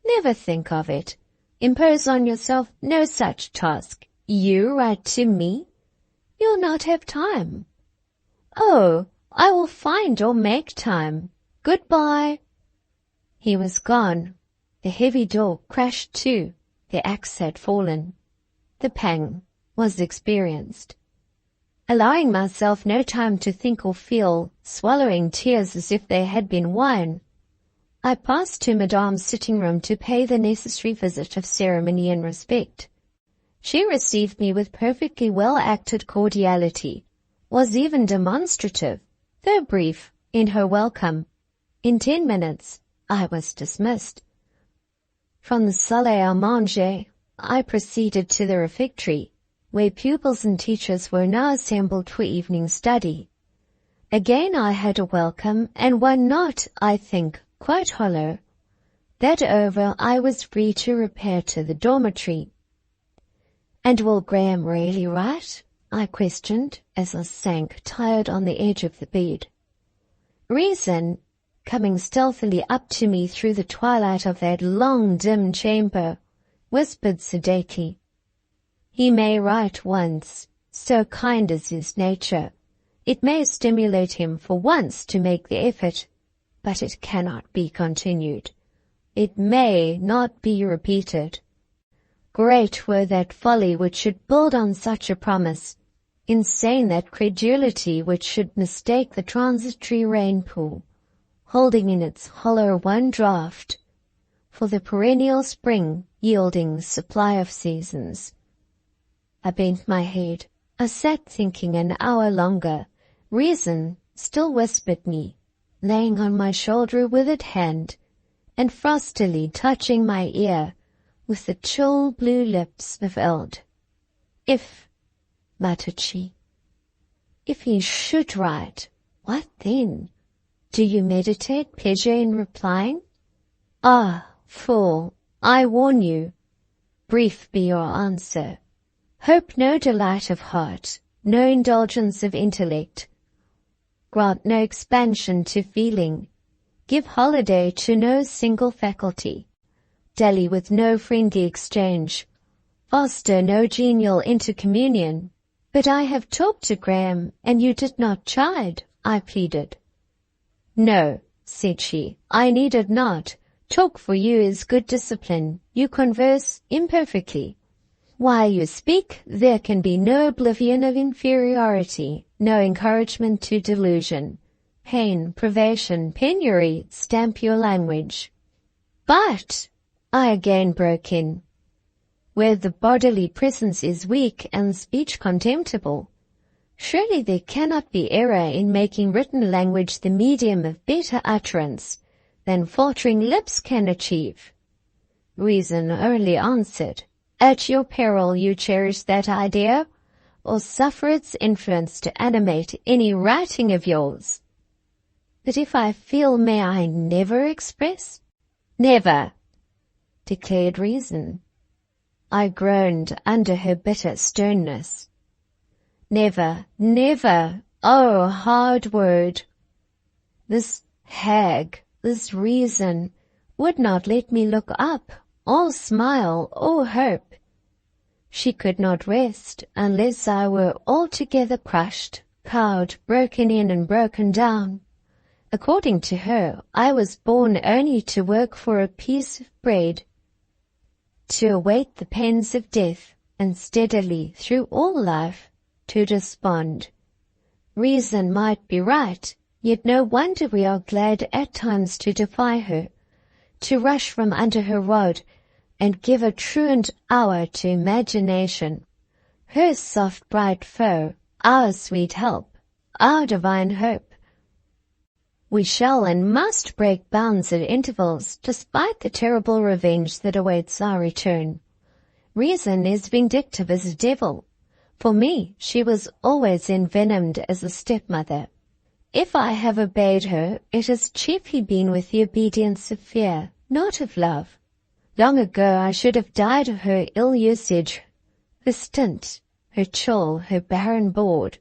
"Never think of it. Impose on yourself no such task. You write to me? You'll not have time." "Oh, I will find or make time. Goodbye." He was gone. The heavy door crashed to. The axe had fallen. The pang was experienced. Allowing myself no time to think or feel, swallowing tears as if they had been wine, I passed to Madame's sitting room to pay the necessary visit of ceremony and respect. She received me with perfectly well-acted cordiality, was even demonstrative, though brief, in her welcome. In 10 minutes, I was dismissed. From the salle à manger, I proceeded to the refectory, where pupils and teachers were now assembled for evening study. Again I had a welcome, and one not, I think, quite hollow. That over, I was free to repair to the dormitory. "And will Graham really write?" I questioned, as I sank tired on the edge of the bed. Reason, coming stealthily up to me through the twilight of that long, dim chamber, whispered sedately, "He may write once, so kind is his nature. It may stimulate him for once to make the effort, but it cannot be continued. It may not be repeated. Great were that folly which should build on such a promise, insane that credulity which should mistake the transitory rain-pool, holding in its hollow one draught, for the perennial spring yielding supply of seasons." I bent my head. I sat thinking an hour longer. Reason still whispered me, laying on my shoulder a withered hand, and frostily touching my ear with the chill blue lips of eld. "If," muttered she, "if he should write, what then? Do you meditate pleasure in replying? Ah, fool, I warn you. Brief be your answer. Hope no delight of heart, no indulgence of intellect. Grant no expansion to feeling. Give holiday to no single faculty. Dally with no friendly exchange. Foster no genial intercommunion." "But I have talked to Graham, and you did not chide," I pleaded. "No," said she, "I needed not. Talk for you is good discipline. You converse imperfectly. While you speak, there can be no oblivion of inferiority, no encouragement to delusion. Pain, privation, penury stamp your language." "But," I again broke in, "where the bodily presence is weak and speech contemptible, Surely there cannot be error in making written language the medium of better utterance than faltering lips can achieve. Reason only answered, at your peril you cherish that idea, or suffer its influence to animate any writing of yours. But if I feel, may I never express? Never, declared Reason. I groaned under her bitter sternness. Never, never, oh, hard word. This hag, this Reason, would not let me look up, or smile, or hope. She could not rest unless I were altogether crushed, cowed, broken in and broken down. According to her, I was born only to work for a piece of bread, to await the pangs of death, and steadily through all life to despond. Reason might be right, yet no wonder we are glad at times to defy her, to rush from under her rod, and give a truant hour to imagination, her soft bright foe, our sweet help, our divine hope. We shall and must break bounds at intervals, despite the terrible revenge that awaits our return. Reason is vindictive as a devil. For me, she was always envenomed as a stepmother. If I have obeyed her, it has chiefly been with the obedience of fear, not of love. Long ago I should have died of her ill usage, her stint, her chill, her barren board,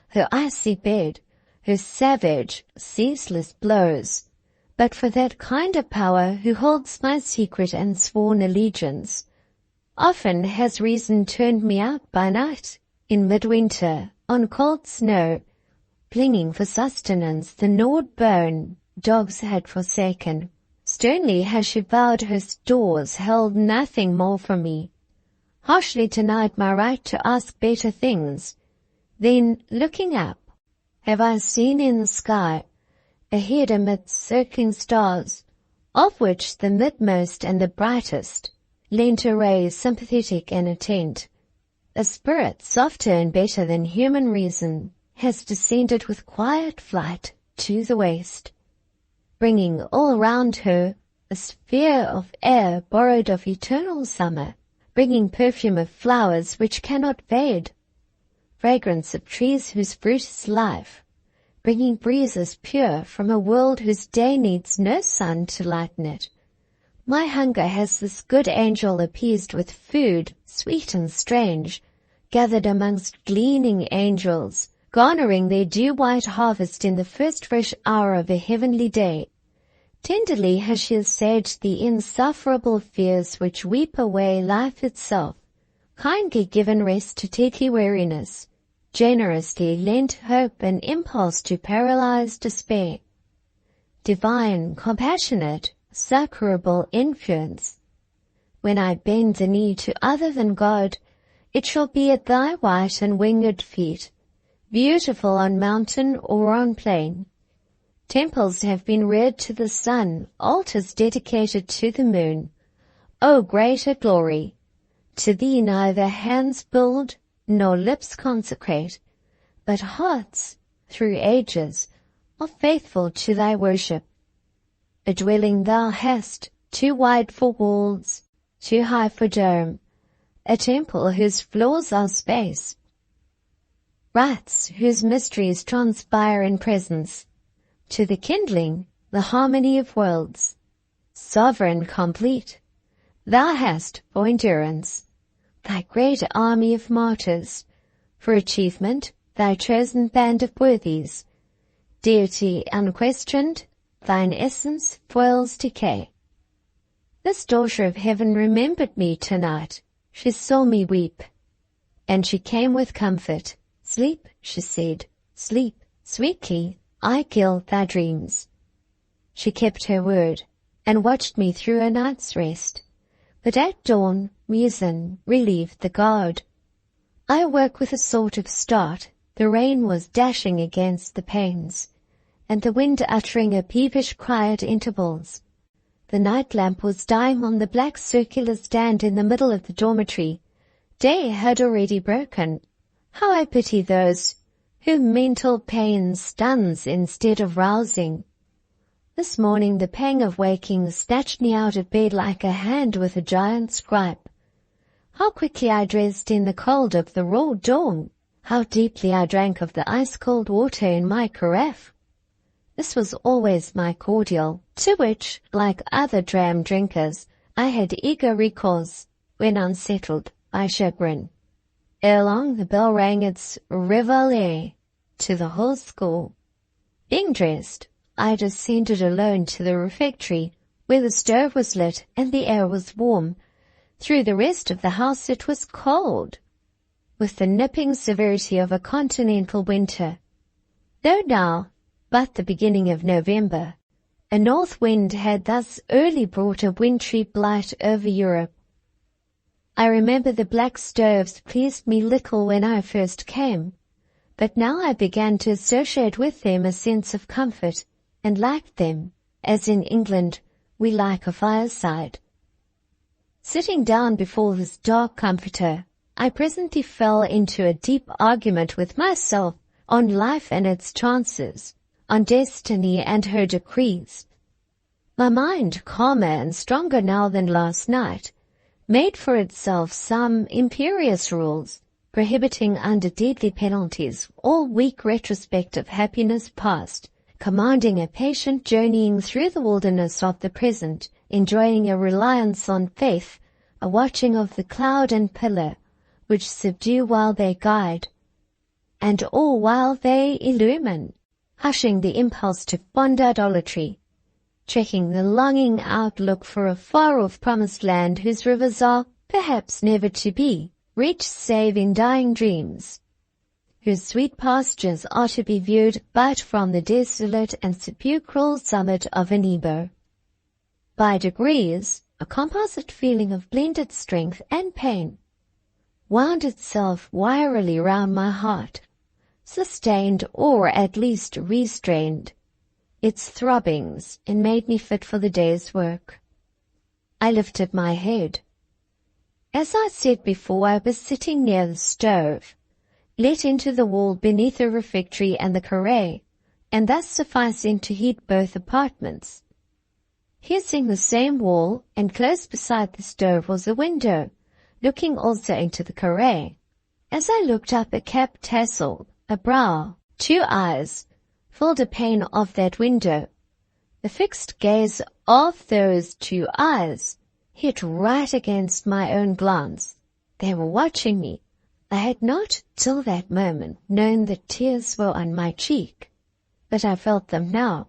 her icy bed, her savage, ceaseless blows, but for that kinder power who holds my secret and sworn allegiance. Often has Reason turned me out by night, in midwinter, on cold snow, clinging for sustenance the gnawed bone dogs had forsaken. Sternly has she vowed her stores held nothing more from me, harshly denied my right to ask better things. Then, looking up, have I seen in the sky, ahead amidst circling stars, of which the midmost and the brightest lent a ray sympathetic and attent. A spirit softer and better than human reason has descended with quiet flight to the west, bringing all round her a sphere of air borrowed of eternal summer, bringing perfume of flowers which cannot fade, fragrance of trees whose fruit is life, bringing breezes pure from a world whose day needs no sun to lighten it. My hunger has this good angel appeased with food, sweet and strange, gathered amongst gleaning angels, garnering their dew-white harvest in the first fresh hour of a heavenly day. Tenderly has she assuaged the insufferable fears which weep away life itself, kindly given rest to tethy weariness, generously lent hope and impulse to paralyzed despair. Divine, compassionate, succorable influence. When I bend the knee to other than God, it shall be at thy white and winged feet, beautiful on mountain or on plain. Temples have been reared to the sun, altars dedicated to the moon. O greater glory! To thee neither hands build nor lips consecrate, but hearts, through ages, are faithful to thy worship. A dwelling thou hast, too wide for walls, too high for dome, a temple whose floors are space, rites whose mysteries transpire in presence, to the kindling, the harmony of worlds. Sovereign complete, thou hast for endurance thy great army of martyrs, for achievement thy chosen band of worthies. Deity unquestioned, thine essence foils decay. This daughter of heaven remembered me tonight. She saw me weep, and she came with comfort. Sleep, she said, sleep sweetly, I kill thy dreams. She kept her word, and watched me through a night's rest. But at dawn, reason relieved the guard. I awoke with a sort of start. The rain was dashing against the panes, and the wind uttering a peevish cry at intervals. The night lamp was dying on the black circular stand in the middle of the dormitory. Day had already broken. How I pity those whom mental pain stuns instead of rousing. This morning the pang of waking snatched me out of bed like a hand with a giant's gripe. How quickly I dressed in the cold of the raw dawn! How deeply I drank of the ice-cold water in my carafe! This was always my cordial, to which, like other dram drinkers, I had eager recourse when unsettled by chagrin. Ere long the bell rang its reveille to the whole school. Being dressed, I descended alone to the refectory, where the stove was lit and the air was warm. Through the rest of the house it was cold, with the nipping severity of a continental winter. Though now but the beginning of November, a north wind had thus early brought a wintry blight over Europe. I remember the black stoves pleased me little when I first came, but now I began to associate with them a sense of comfort, and liked them, as in England we like a fireside. Sitting down before this dark comforter, I presently fell into a deep argument with myself on life and its chances, on destiny and her decrees. My mind, calmer and stronger now than last night, made for itself some imperious rules, prohibiting under deadly penalties all weak retrospective happiness past, commanding a patient journeying through the wilderness of the present, enjoying a reliance on faith, a watching of the cloud and pillar, which subdue while they guide, and all while they illumine, hushing the impulse to fond idolatry, checking the longing outlook for a far-off promised land whose rivers are, perhaps, never to be reached save in dying dreams, whose sweet pastures are to be viewed but from the desolate and sepulchral summit of an Nebo. By degrees, a composite feeling of blended strength and pain wound itself wearily round my heart, sustained or at least restrained its throbbings and made me fit for the day's work. I lifted my head. As I said before, I was sitting near the stove, let into the wall beneath the refectory and the carré, and thus sufficing to heat both apartments. Piercing the same wall, and close beside the stove was a window, looking also into the carré. As I looked up, a cap tassel, a brow, 2 eyes, filled a pane of that window. The fixed gaze of those 2 eyes hit right against my own glance. They were watching me. I had not till that moment known that tears were on my cheek, but I felt them now.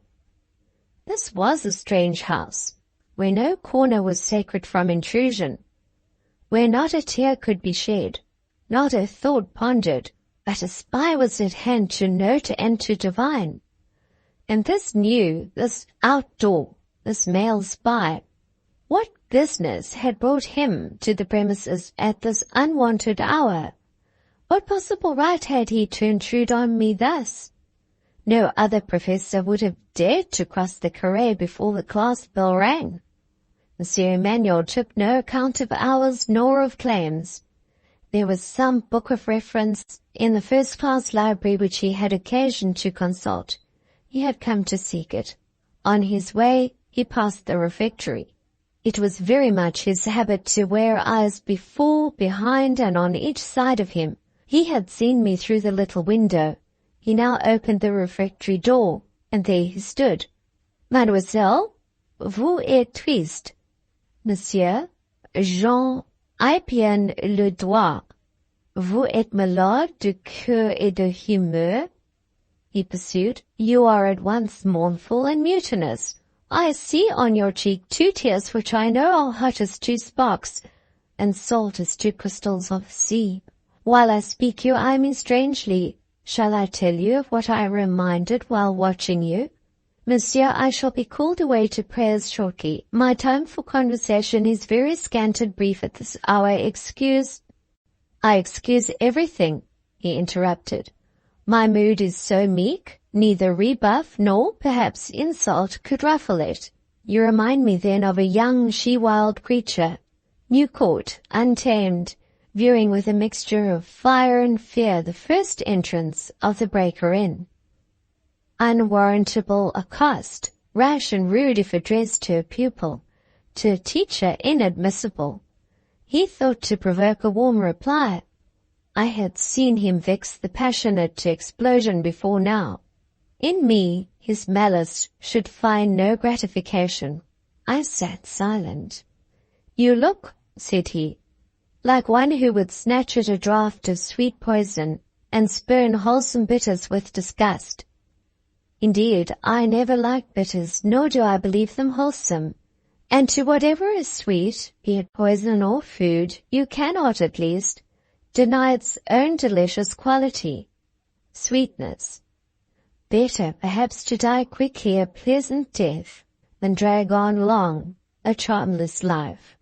This was a strange house, where no corner was sacred from intrusion, where not a tear could be shed, not a thought pondered, but a spy was at hand to note and to divine. And this outdoor, this male spy, what business had brought him to the premises at this unwanted hour? What possible right had he to intrude on me thus? No other professor would have dared to cross the carré before the class bell rang. Monsieur Emmanuel took no account of hours nor of claims. There was some book of reference in the first-class library which he had occasion to consult. He had come to seek it. On his way, he passed the refectory. It was very much his habit to wear eyes before, behind, and on each side of him. He had seen me through the little window. He now opened the refectory door, and there he stood. Mademoiselle, vous êtes triste. Monsieur, Jean Ipien le doigt. Vous êtes malade de cœur et de humeur? He pursued. You are at once mournful and mutinous. I see on your cheek 2 tears which I know are hot as 2 sparks, and salt as 2 crystals of the sea. While I speak you eye me strangely. Shall I tell you of what I reminded while watching you? Monsieur, I shall be called away to prayers shortly. My time for conversation is very scant and brief at this hour. I excuse everything, he interrupted. My mood is so meek, neither rebuff nor, perhaps, insult could ruffle it. You remind me then of a young she-wild creature, new caught, untamed, viewing with a mixture of fire and fear the first entrance of the breaker in. Unwarrantable accost, rash and rude if addressed to a pupil, to a teacher inadmissible. He thought to provoke a warm reply. I had seen him vex the passionate to explosion before now. In me, his malice should find no gratification. I sat silent. "You look," said he, "like one who would snatch at a draught of sweet poison and spurn wholesome bitters with disgust." Indeed, I never liked bitters, nor do I believe them wholesome. And to whatever is sweet, be it poison or food, you cannot, at least, deny its own delicious quality, sweetness. Better, perhaps, to die quickly a pleasant death than drag on long a charmless life.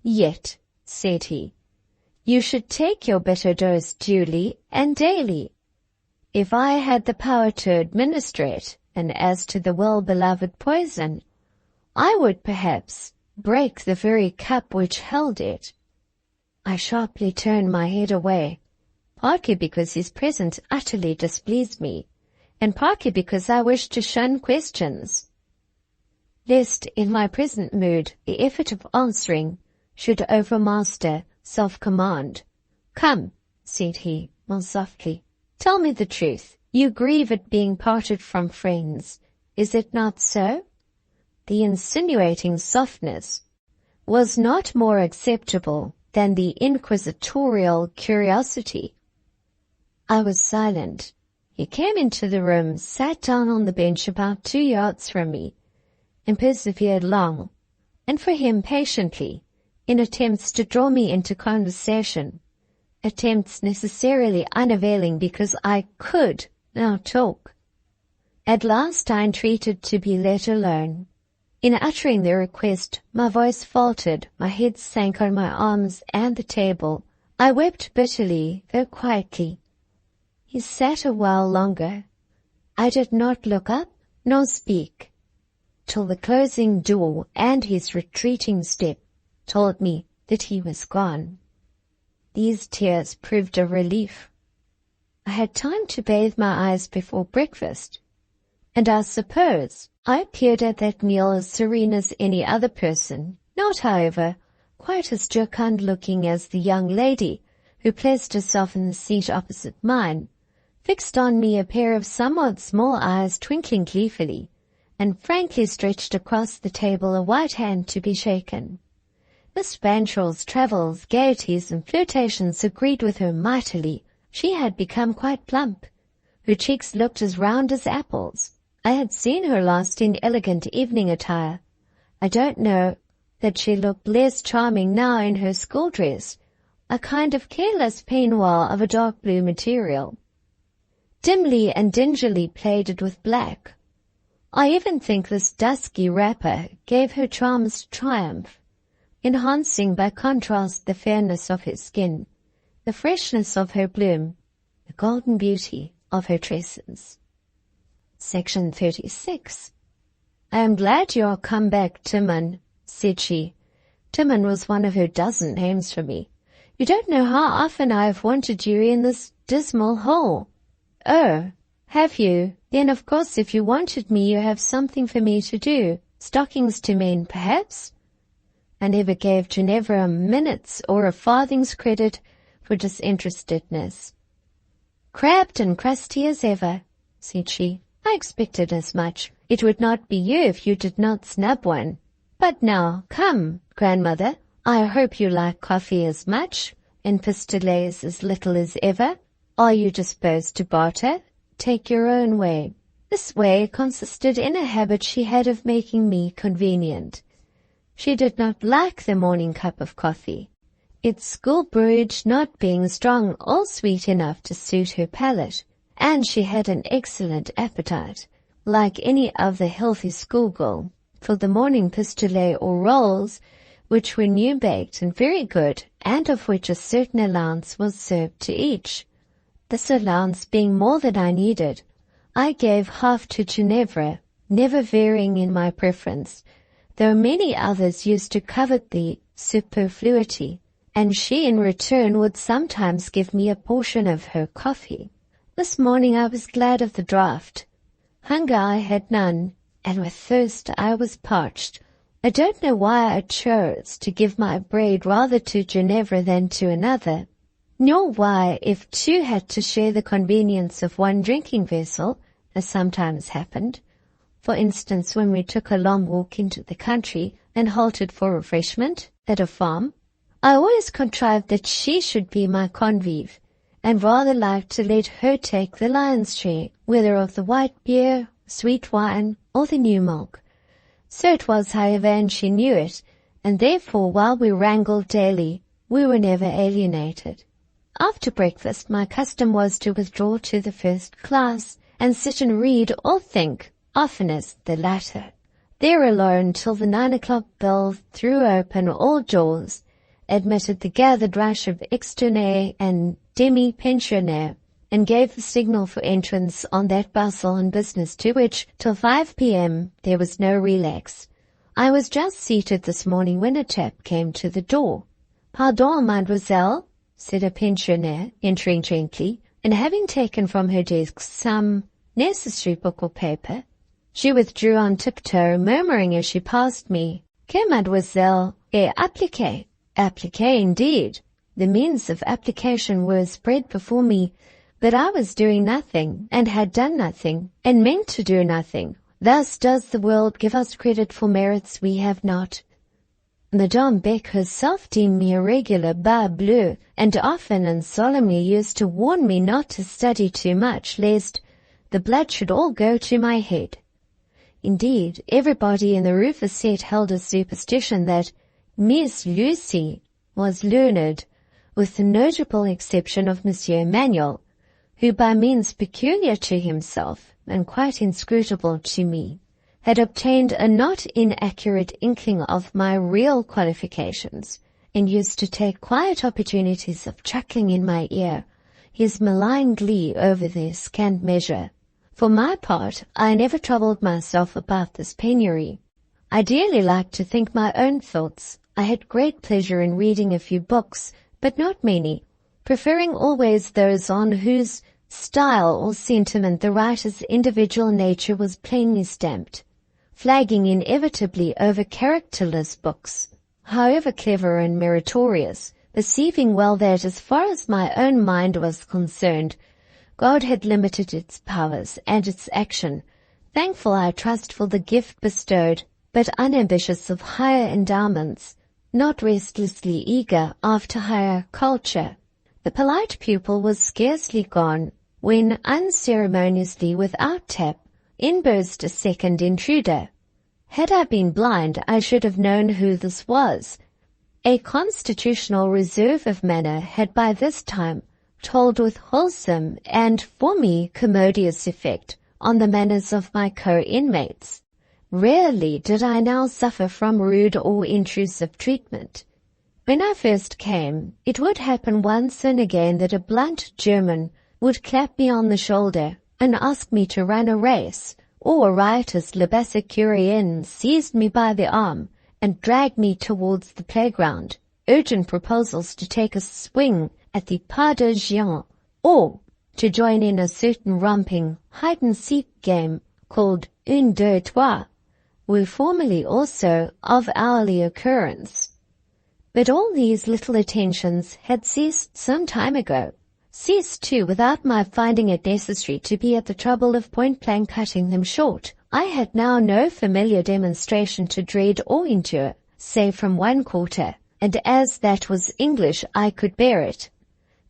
"Yet," said he, "you should take your bitter dose duly and daily. If I had the power to administer it, and as to the well-beloved poison, I would perhaps break the very cup which held it." I sharply turned my head away, partly because his presence utterly displeased me, and partly because I wished to shun questions, lest in my present mood the effort of answering should overmaster self-command. "Come," said he, more softly, "tell me the truth. You grieve at being parted from friends. Is it not so?" The insinuating softness was not more acceptable than the inquisitorial curiosity. I was silent. He came into the room, sat down on the bench about 2 yards from me, and persevered long, and for him patiently, in attempts to draw me into conversation, attempts necessarily unavailing because I could now talk. At last I entreated to be let alone. In uttering the request, my voice faltered, my head sank on my arms and the table. I wept bitterly, though quietly. He sat a while longer. I did not look up nor speak, till the closing door and his retreating step told me that he was gone. These tears proved a relief. I had time to bathe my eyes before breakfast, and I suppose I appeared at that meal as serene as any other person, not, however, quite as jocund-looking as the young lady who placed herself in the seat opposite mine, fixed on me a pair of somewhat small eyes twinkling gleefully, and frankly stretched across the table a white hand to be shaken. Miss Banshaw's travels, gaieties, and flirtations agreed with her mightily. She had become quite plump. Her cheeks looked as round as apples. I had seen her last in elegant evening attire. I don't know that she looked less charming now in her school dress, a kind of careless peignoir of a dark blue material, dimly and dingily plaided with black. I even think this dusky wrapper gave her charms triumph, enhancing by contrast the fairness of her skin, the freshness of her bloom, the golden beauty of her tresses. Section 36. "I am glad you are come back, Timon," said she. Timon was one of her dozen names for me. "You don't know how often I have wanted you in this dismal hole." "Oh, have you? Then of course if you wanted me you have something for me to do. Stockings to mend, perhaps?" I never gave Ginevra a minute's or a farthing's credit for disinterestedness. "Crabbed and crusty as ever," said she. "I expected as much. It would not be you if you did not snub one. But now, come, grandmother, I hope you like coffee as much, and pistolets as little as ever. Are you disposed to barter? Take your own way." This way consisted in a habit she had of making me convenient. She did not like the morning cup of coffee, its school brewage not being strong or sweet enough to suit her palate, and she had an excellent appetite, like any of the healthy schoolgirl, for the morning pistolet or rolls, which were new-baked and very good, and of which a certain allowance was served to each. This allowance being more than I needed, I gave half to Ginevra, never varying in my preference, though many others used to covet the superfluity, and she in return would sometimes give me a portion of her coffee. This morning I was glad of the draught. Hunger I had none, and with thirst I was parched. I don't know why I chose to give my bread rather to Ginevra than to another, nor why, if two had to share the convenience of one drinking vessel, as sometimes happened, for instance when we took a long walk into the country and halted for refreshment at a farm, I always contrived that she should be my convive, and rather liked to let her take the lion's share, whether of the white beer, sweet wine, or the new milk. So it was, however, and she knew it, and therefore while we wrangled daily, we were never alienated. After breakfast my custom was to withdraw to the first class, and sit and read or think, oftenest the latter, there alone till the 9 o'clock bell threw open all doors, admitted the gathered rush of externés and demi-pensionnaires, and gave the signal for entrance on that bustle and business to which, till 5 p.m., there was no relax. I was just seated this morning when a tap came to the door. "Pardon, mademoiselle," said a pensionnaire, entering gently, and having taken from her desk some necessary book or paper, she withdrew on tiptoe, murmuring as she passed me, "Que mademoiselle est appliquée." Appliquée indeed. The means of application were spread before me, but I was doing nothing, and had done nothing, and meant to do nothing. Thus does the world give us credit for merits we have not. Madame Beck herself deemed me a regular bas bleu, and often and solemnly used to warn me not to study too much, lest the blood should all go to my head. Indeed, everybody in the Rufus set held a superstition that Miss Lucy was learned, with the notable exception of Monsieur Emmanuel, who by means peculiar to himself, and quite inscrutable to me, had obtained a not inaccurate inkling of my real qualifications, and used to take quiet opportunities of chuckling in my ear his malign glee over their scant measure. For my part, I never troubled myself about this penury. I dearly liked to think my own thoughts. I had great pleasure in reading a few books, but not many, preferring always those on whose style or sentiment the writer's individual nature was plainly stamped, flagging inevitably over characterless books, however clever and meritorious, perceiving well that as far as my own mind was concerned, God had limited its powers and its action, thankful I trust for the gift bestowed, but unambitious of higher endowments, not restlessly eager after higher culture. The polite pupil was scarcely gone, when unceremoniously without tap, in burst a second intruder. Had I been blind, I should have known who this was. A constitutional reserve of manner had by this time told with wholesome and, for me, commodious effect on the manners of my co-inmates. Rarely did I now suffer from rude or intrusive treatment. When I first came, it would happen once and again that a blunt German would clap me on the shoulder and ask me to run a race, or a riotous Labassecourienne seized me by the arm and dragged me towards the playground, urgent proposals to take a swing at the pas de géant, or to join in a certain romping hide-and-seek game called un, deux, trois, were formerly also of hourly occurrence. But all these little attentions had ceased some time ago, ceased too without my finding it necessary to be at the trouble of point-blank cutting them short. I had now no familiar demonstration to dread or endure, save from one quarter, and as that was English I could bear it.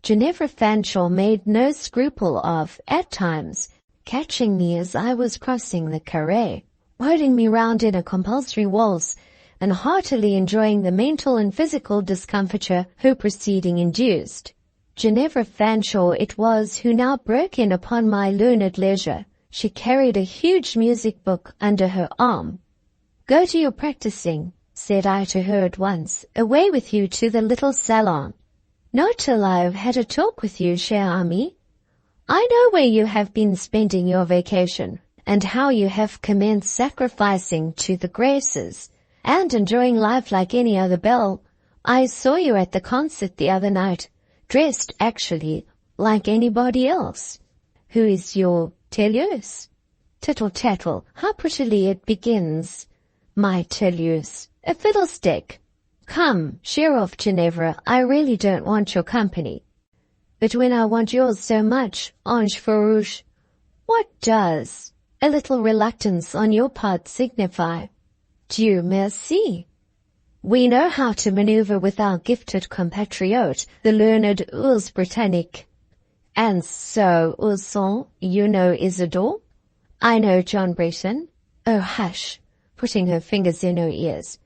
Ginevra Fanshawe made no scruple of, at times, catching me as I was crossing the carré, whirling me round in a compulsory waltz, and heartily enjoying the mental and physical discomfiture her proceeding induced. Ginevra Fanshawe it was who now broke in upon my learned leisure. She carried a huge music book under her arm. "Go to your practising," said I to her at once. "Away with you to the little salon. Not till I have had a talk with you, chère amie. I know where you have been spending your vacation, and how you have commenced sacrificing to the graces, and enjoying life like any other belle, I saw you at the concert the other night, dressed actually like anybody else. Who is your Telius? Tittle tattle, how prettily it begins. My Telius, a fiddlestick. Come, sheer off, Ginevra, I really don't want your company. But when I want yours so much, ange farouche, what does a little reluctance on your part signify? Dieu merci. We know how to maneuver with our gifted compatriot, the learned Ours Britannique. And so, Urson, you know Isidore? I know John Breton. Oh, hush, putting her fingers in her ears.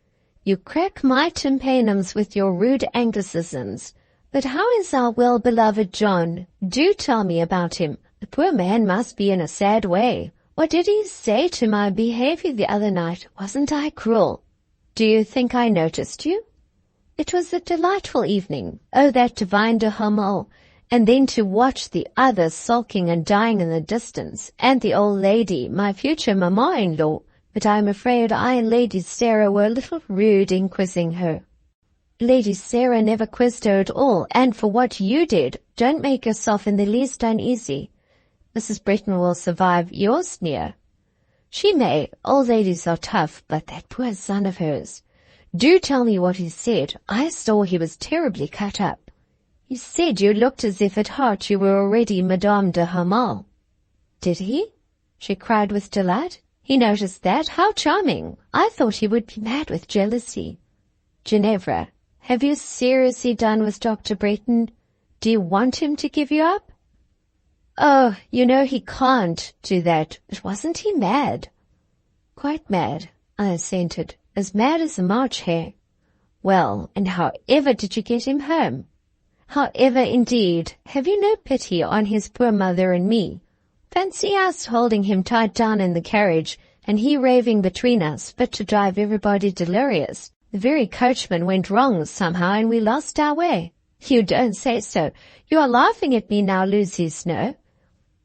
You crack my tympanums with your rude Anglicisms. But how is our well-beloved John? Do tell me about him. The poor man must be in a sad way. What did he say to my behavior the other night? Wasn't I cruel? Do you think I noticed you? It was a delightful evening. Oh, that divine de Hummel. And then to watch the others sulking and dying in the distance, and the old lady, my future mamma-in-law. But I'm afraid I and Lady Sarah were a little rude in quizzing her. Lady Sarah never quizzed her at all, and for what you did, don't make yourself in the least uneasy. Mrs. Breton will survive your sneer. She may. Old ladies are tough, but that poor son of hers. Do tell me what he said. I saw he was terribly cut up. He said you looked as if at heart you were already Madame de Hamal. Did he? She cried with delight. He noticed that? How charming! I thought he would be mad with jealousy. Ginevra, have you seriously done with Dr. Breton? Do you want him to give you up? Oh, you know he can't do that. But wasn't he mad? Quite mad, I assented. As mad as a March hare. Well, and however did you get him home? However, indeed, have you no pity on his poor mother and me? Fancy us holding him tied down in the carriage, and he raving between us, but to drive everybody delirious. The very coachman went wrong somehow, and we lost our way. You don't say so. You are laughing at me now, Lucy Snowe.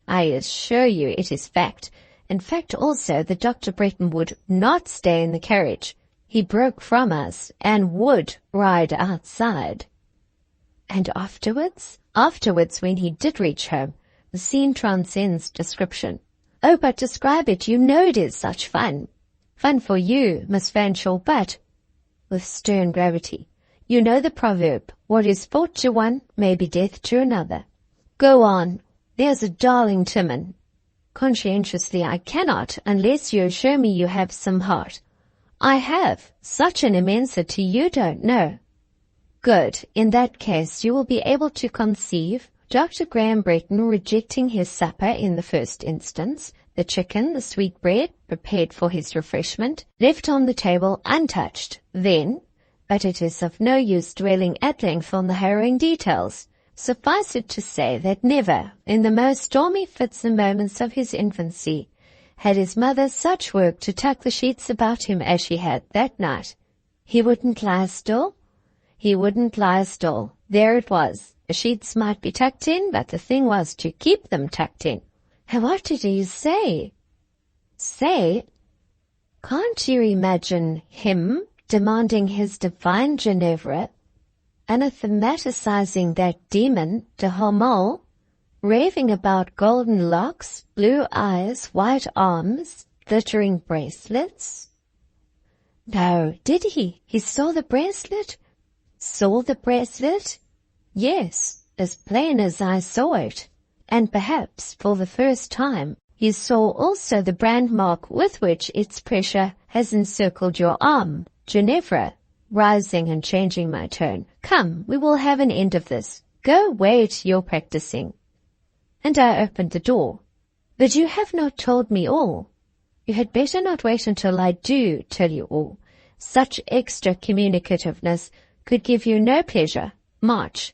I assure you it is fact. In fact also that Dr. Breton would not stay in the carriage. He broke from us, and would ride outside. And afterwards? Afterwards, when he did reach home, the scene transcends description. Oh, but describe it. You know it is such fun. Fun for you, Miss Fanshawe, but, with stern gravity, you know the proverb, what is sport to one may be death to another. Go on. There's a darling Timon. Conscientiously, I cannot, unless you assure me you have some heart. I have. Such an immensity you don't know. Good. In that case, you will be able to conceive Dr. Graham Breton rejecting his supper in the first instance, the chicken, the sweetbread, prepared for his refreshment, left on the table untouched. Then, but it is of no use dwelling at length on the harrowing details. Suffice it to say that never, in the most stormy fits and moments of his infancy, had his mother such work to tuck the sheets about him as she had that night. He wouldn't lie still. He wouldn't lie still. There it was. The sheets might be tucked in, but the thing was to keep them tucked in. And what did he say? Say? Can't you imagine him demanding his divine Ginevra, anathematizing that demon, de Hamal, raving about golden locks, blue eyes, white arms, glittering bracelets? No, did he? He saw the bracelet? Saw the bracelet? Yes, as plain as I saw it. And perhaps, for the first time, you saw also the brand mark with which its pressure has encircled your arm. Ginevra, rising and changing my tone. Come, we will have an end of this. Go wait, you're practicing. And I opened the door. But you have not told me all. You had better not wait until I do tell you all. Such extra communicativeness could give you no pleasure. March.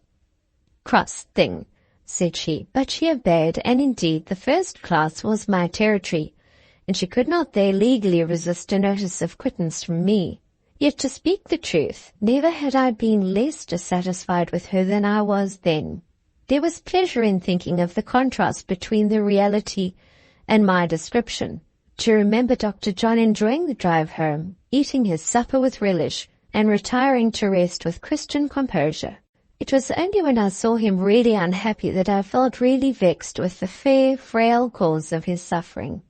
Cross thing, said she, but she obeyed, and indeed the first class was my territory, and she could not there legally resist a notice of quittance from me. Yet to speak the truth, never had I been less dissatisfied with her than I was then. There was pleasure in thinking of the contrast between the reality and my description. To remember Dr. John enjoying the drive home, eating his supper with relish, and retiring to rest with Christian composure. It was only when I saw him really unhappy that I felt really vexed with the fair, frail cause of his suffering.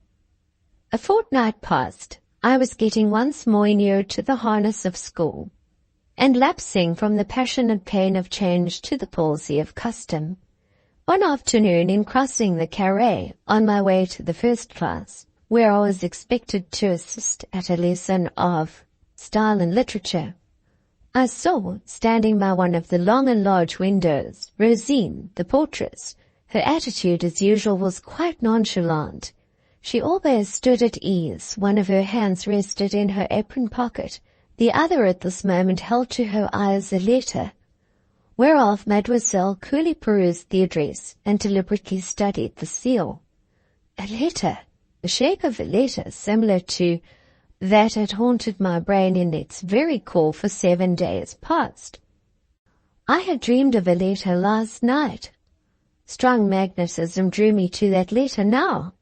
A fortnight passed. I was getting once more inured to the harness of school, and lapsing from the passionate pain of change to the palsy of custom. One afternoon, in crossing the carré on my way to the first class, where I was expected to assist at a lesson of style and literature, I saw, standing by one of the long and large windows, Rosine, the portress. Her attitude, as usual, was quite nonchalant. She always stood at ease. One of her hands rested in her apron pocket. The other at this moment held to her eyes a letter, whereof Mademoiselle coolly perused the address and deliberately studied the seal. A letter, the shape of a letter, similar to that had haunted my brain in its very core for 7 days past. I had dreamed of a letter last night. Strong magnetism drew me to that letter now.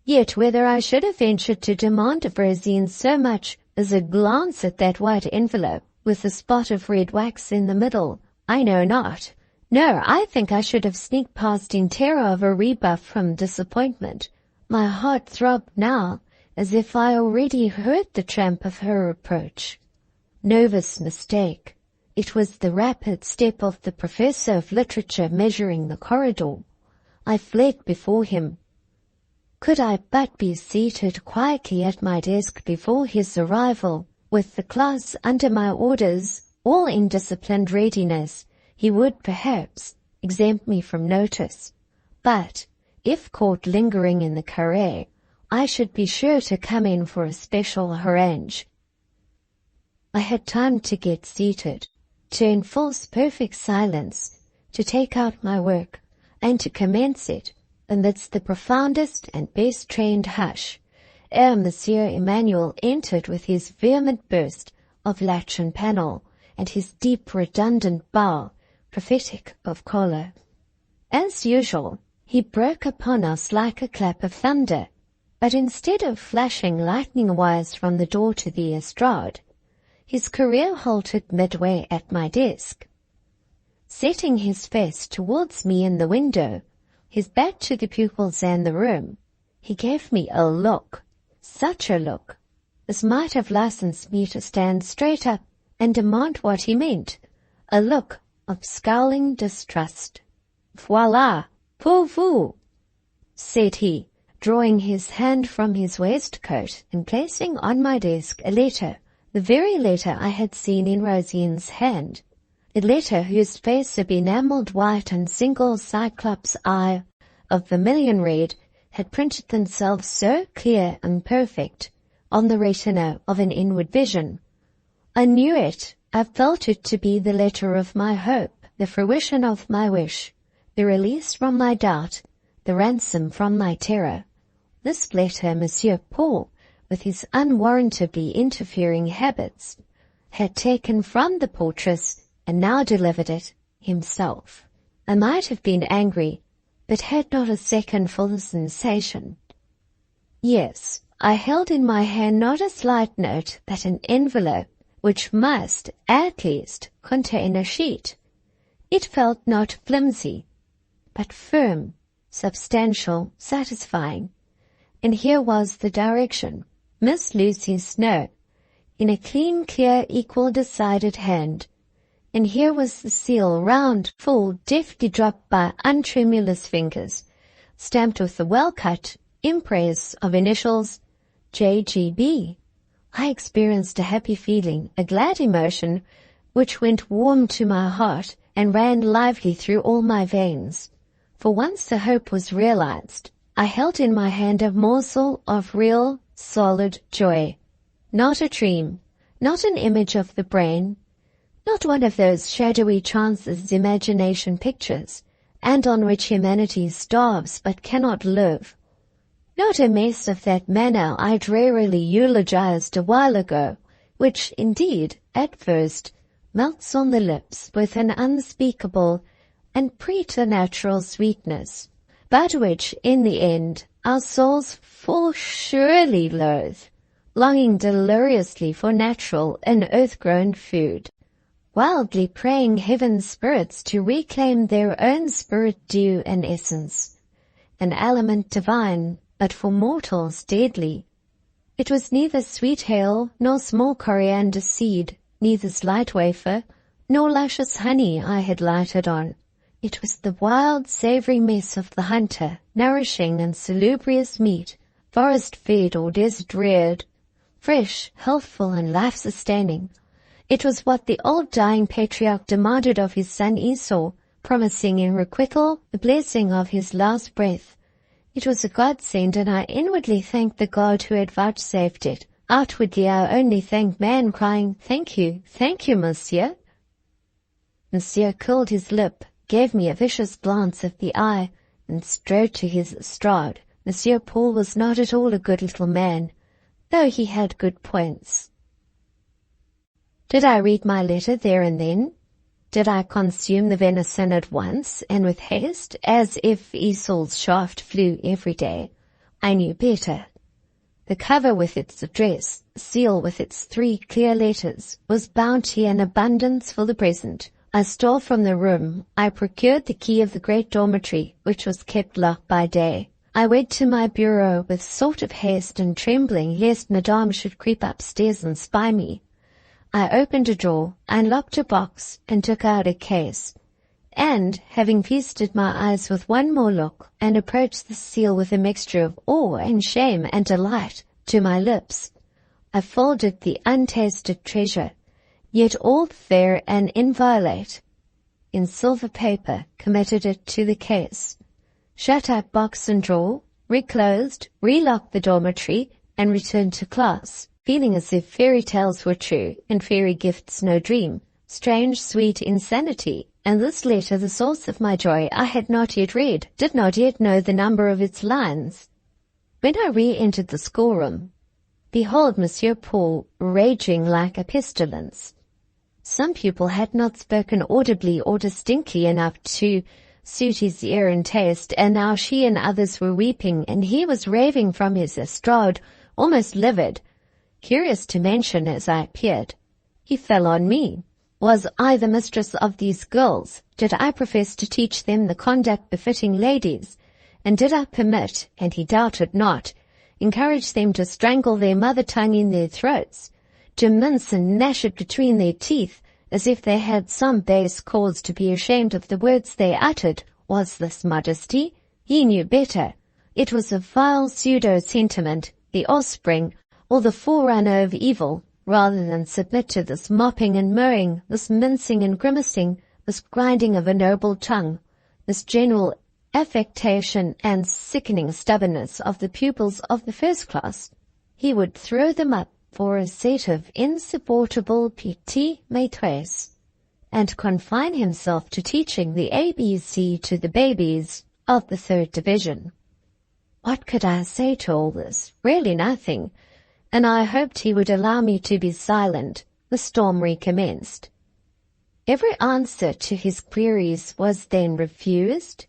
Yet whether I should have ventured to demand of Rosine so much as a glance at that white envelope with a spot of red wax in the middle, I know not. No, I think I should have sneaked past in terror of a rebuff from disappointment. My heart throbbed now, as if I already heard the tramp of her approach. Nervous mistake. It was the rapid step of the professor of literature measuring the corridor. I fled before him. Could I but be seated quietly at my desk before his arrival, with the class under my orders, all in disciplined readiness, he would perhaps exempt me from notice. But, if caught lingering in the carré, I should be sure to come in for a special harangue. I had time to get seated, to enforce perfect silence, to take out my work, and to commence it amidst the profoundest and best trained hush, ere Monsieur Emmanuel entered with his vehement burst of latch and panel, and his deep redundant bow, prophetic of choler. As usual, he broke upon us like a clap of thunder, but instead of flashing lightning wires from the door to the estrade, his career halted midway at my desk. Setting his face towards me in the window, his back to the pupils and the room, he gave me a look, such a look, as might have licensed me to stand straight up and demand what he meant, a look of scowling distrust. "Voilà, pour vous," said he, drawing his hand from his waistcoat and placing on my desk a letter, the very letter I had seen in Rosine's hand. A letter whose face of enamelled white and single cyclops eye of vermilion red had printed themselves so clear and perfect on the retina of an inward vision. I knew it. I felt it to be the letter of my hope, the fruition of my wish, the release from my doubt, the ransom from my terror. This letter Monsieur Paul, with his unwarrantably interfering habits, had taken from the portress and now delivered it himself. I might have been angry, but had not a second for the sensation. Yes, I held in my hand not a slight note, but an envelope which must, at least, contain a sheet. It felt not flimsy, but firm, substantial, satisfying. And here was the direction: Miss Lucy Snowe, in a clean, clear, equal, decided hand. And here was the seal, round, full, deftly dropped by untremulous fingers, stamped with the well-cut impress of initials J.G.B. I experienced a happy feeling, a glad emotion, which went warm to my heart and ran lively through all my veins. For once the hope was realized. I held in my hand a morsel of real, solid joy. Not a dream, not an image of the brain, not one of those shadowy chances imagination pictures, and on which humanity starves but cannot live. Not a mess of that manner I'd rarely eulogized a while ago, which, indeed, at first, melts on the lips with an unspeakable and preternatural sweetness, but which, in the end, our souls full surely loathe. longing deliriously for natural and earth-grown food, wildly praying heaven's spirits to reclaim their own spirit dew and essence, an element divine, but for mortals deadly. It was neither sweet hail, nor small coriander seed, neither slight wafer, nor luscious honey I had lighted on. It was the wild, savory mess of the hunter, nourishing and salubrious meat, forest-fed or desert-reared, fresh, healthful, and life-sustaining. It was what the old dying patriarch demanded of his son Esau, promising in requital the blessing of his last breath. It was a godsend, and I inwardly thanked the God who had vouchsafed it. Outwardly I only thanked man, crying, thank you, monsieur." Monsieur curled his lip, gave me a vicious glance of the eye, and strode to his estrade. Monsieur Paul was not at all a good little man, though he had good points. Did I read my letter there and then? Did I consume the venison at once, and with haste, as if Esau's shaft flew every day? I knew better. The cover with its address, the seal with its 3 clear letters, was bounty and abundance for the present. I stole from the room. I procured the key of the great dormitory, which was kept locked by day. I went to my bureau with sort of haste and trembling lest Madame should creep upstairs and spy me. I opened a drawer, unlocked a box, and took out a case, and, having feasted my eyes with one more look, and approached the seal with a mixture of awe and shame and delight to my lips, I folded the untasted treasure, yet all fair and inviolate, in silver paper, committed it to the case, shut up box and drawer, reclosed, relocked the dormitory, and returned to class, feeling as if fairy tales were true and fairy gifts no dream, strange, sweet insanity. And this letter, the source of my joy, I had not yet read, did not yet know the number of its lines. When I re-entered the schoolroom, behold Monsieur Paul raging like a pestilence. Some pupil had not spoken audibly or distinctly enough to suit his ear and taste, and now she and others were weeping, and he was raving from his estrade, almost livid. Curious to mention as I appeared, he fell on me. Was I the mistress of these girls? Did I profess to teach them the conduct befitting ladies? And did I permit, and he doubted not, encourage them to strangle their mother tongue in their throats, to mince and gnash it between their teeth, as if they had some base cause to be ashamed of the words they uttered? Was this modesty? He knew better. It was a vile pseudo-sentiment, the offspring, or the forerunner of evil, rather than submit to this mopping and mowing, this mincing and grimacing, this grinding of a noble tongue, this general affectation and sickening stubbornness of the pupils of the first class. He would throw them up for a set of insupportable petites maîtresses, and confine himself to teaching the ABC to the babies of the 3rd division. What could I say to all this? Really nothing, and I hoped he would allow me to be silent. The storm recommenced. Every answer to his queries was then refused.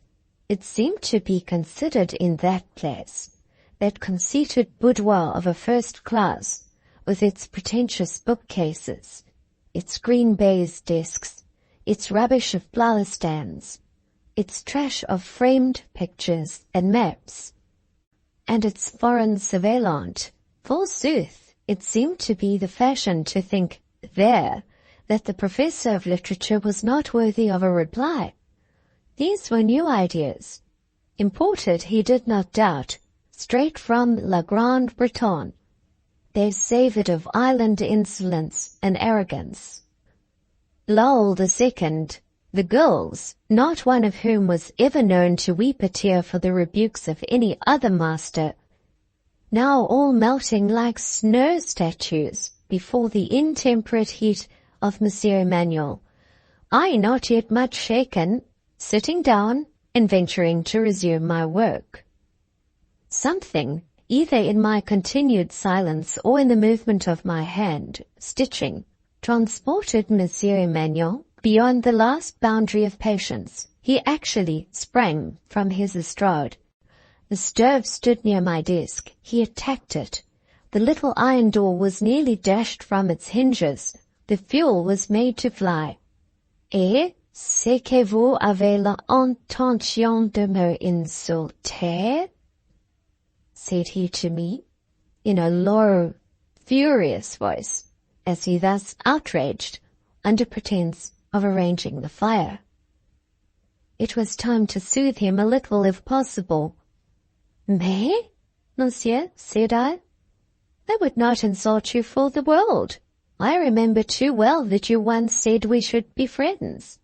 It seemed to be considered in that place, that conceited boudoir of a first class, with its pretentious bookcases, its green baize desks, its rubbish of flower stands, its trash of framed pictures and maps, and its foreign surveillante. Forsooth, it seemed to be the fashion to think there that the professor of literature was not worthy of a reply. These were new ideas, imported, he did not doubt, straight from La Grande Bretagne. They savoured of island insolence and arrogance. Lowell II, the girls, not one of whom was ever known to weep a tear for the rebukes of any other master, now all melting like snow statues before the intemperate heat of Monsieur Emmanuel, I not yet much shaken, sitting down and venturing to resume my work. Something, either in my continued silence or in the movement of my hand, stitching, transported Monsieur Emmanuel beyond the last boundary of patience. He actually sprang from his estrade. The stove stood near my desk. He attacked it. The little iron door was nearly dashed from its hinges. The fuel was made to fly. Et c'est que vous avez l'intention de me insulter? Said he to me, in a low, furious voice, as he thus outraged, under pretence of arranging the fire. It was time to soothe him a little if possible. Mais, monsieur, said I, I would not insult you for the world. I remember too well that you once said we should be friends.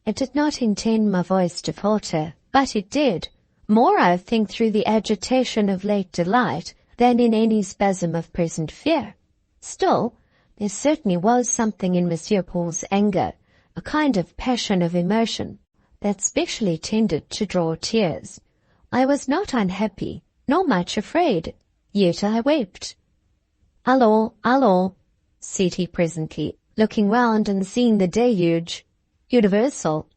I did not intend my voice to falter, but it did, more I think through the agitation of late delight than in any spasm of present fear. Still, there certainly was something in Monsieur Paul's anger, a kind of passion of emotion, that specially tended to draw tears. I was not unhappy, nor much afraid, yet I wept. Allons, said he presently, looking round and seeing the deluge. Universal.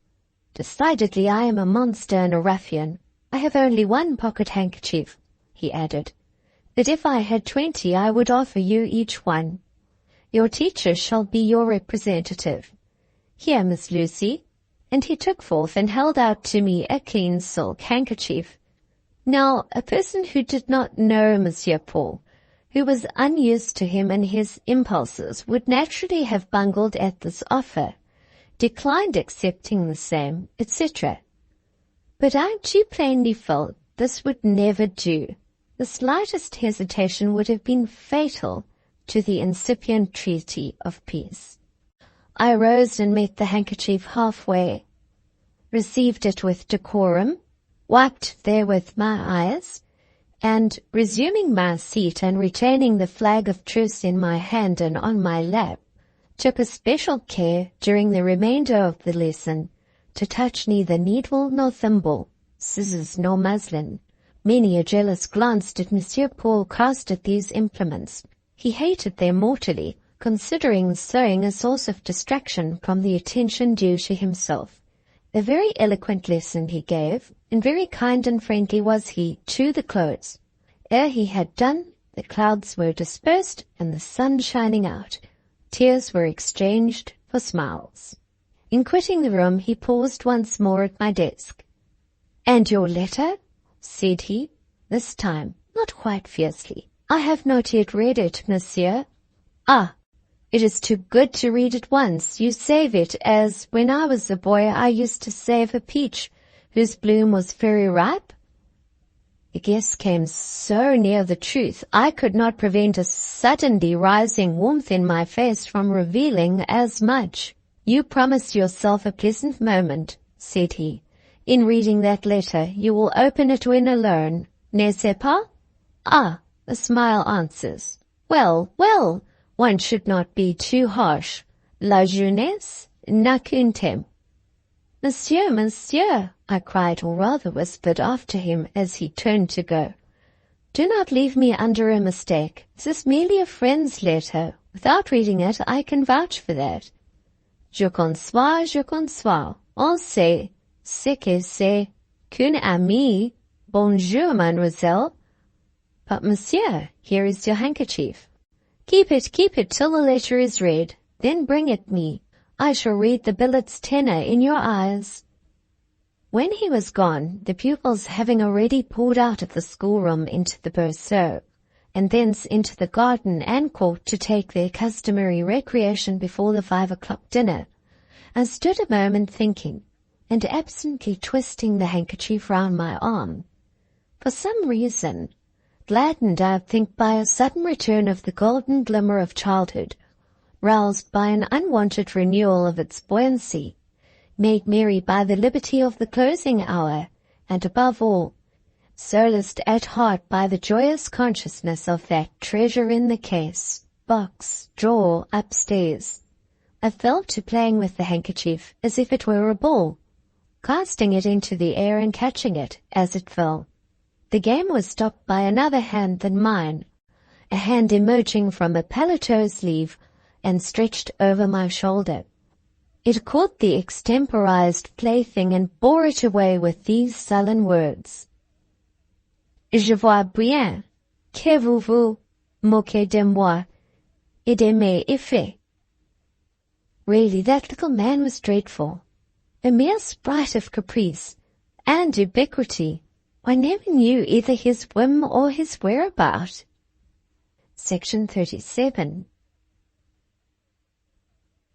Decidedly I am a monster and a ruffian. I have only one pocket handkerchief, he added, but if I had 20 I would offer you each one. Your teacher shall be your representative. Here, Miss Lucy, and he took forth and held out to me a clean silk handkerchief. Now, a person who did not know Monsieur Paul, who was unused to him and his impulses, would naturally have bungled at this offer, declined accepting the same, etc. But I too plainly felt this would never do. The slightest hesitation would have been fatal to the incipient treaty of peace. I rose and met the handkerchief halfway, received it with decorum, wiped therewith my eyes, and, resuming my seat and retaining the flag of truce in my hand and on my lap, took especial care during the remainder of the lesson to touch neither needle nor thimble, scissors nor muslin. Many a jealous glance did Monsieur Paul cast at these implements. He hated them mortally, considering sewing a source of distraction from the attention due to himself. A very eloquent lesson he gave, and very kind and friendly was he to the close. Ere he had done, the clouds were dispersed and the sun shining out. Tears were exchanged for smiles. In quitting the room he paused once more at my desk. "And your letter?" said he, this time not quite fiercely. "I have not yet read it, monsieur." "Ah, it is too good to read at once. You save it as, when I was a boy, I used to save a peach whose bloom was very ripe?" The guess came so near the truth, I could not prevent a suddenly rising warmth in my face from revealing as much. "You promised yourself a pleasant moment," said he. "In reading that letter, you will open it when alone, n'est-ce pas?" "Ah," a smile answers. "Well, well, one should not be too harsh. La jeunesse n'a qu'un temps." "Monsieur, monsieur," I cried, or rather whispered after him as he turned to go, "do not leave me under a mistake. This is merely a friend's letter. Without reading it, I can vouch for that." Je conçois. On sait ce que c'est qu'une amie. Bonjour, mademoiselle. But, monsieur, here is your handkerchief. Keep it till the letter is read. Then bring it me. I shall read the billet's tenor in your eyes." When he was gone, the pupils having already poured out of the schoolroom into the berceau, and thence into the garden and court to take their customary recreation before the 5 o'clock dinner, I stood a moment thinking, and absently twisting the handkerchief round my arm. For some reason, gladdened I think by a sudden return of the golden glimmer of childhood, roused by an unwonted renewal of its buoyancy, made merry by the liberty of the closing hour, and above all, solaced at heart by the joyous consciousness of that treasure in the case, box, drawer, upstairs, I fell to playing with the handkerchief as if it were a ball, casting it into the air and catching it as it fell. The game was stopped by another hand than mine, a hand emerging from a paletot sleeve and stretched over my shoulder. It caught the extemporized plaything and bore it away with these sullen words: "Je vois bien que vous vous moquez de moi et de mes effets. Really, that little man was dreadful. A mere sprite of caprice and ubiquity. I never knew either his whim or his whereabout. Section 37.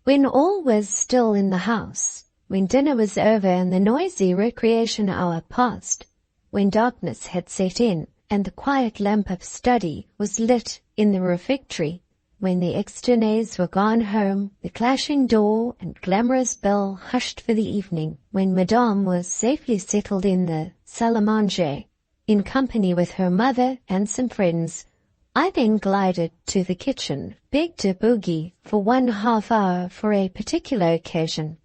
When all was still in the house, when dinner was over and the noisy recreation hour passed, when darkness had set in and the quiet lamp of study was lit in the refectory, when the externats were gone home, the clashing door and glamorous bell hushed for the evening, when Madame was safely settled in the salle à manger, in company with her mother and some friends, I then glided to the kitchen, begged a boogie for 1/2 hour for a particular occasion,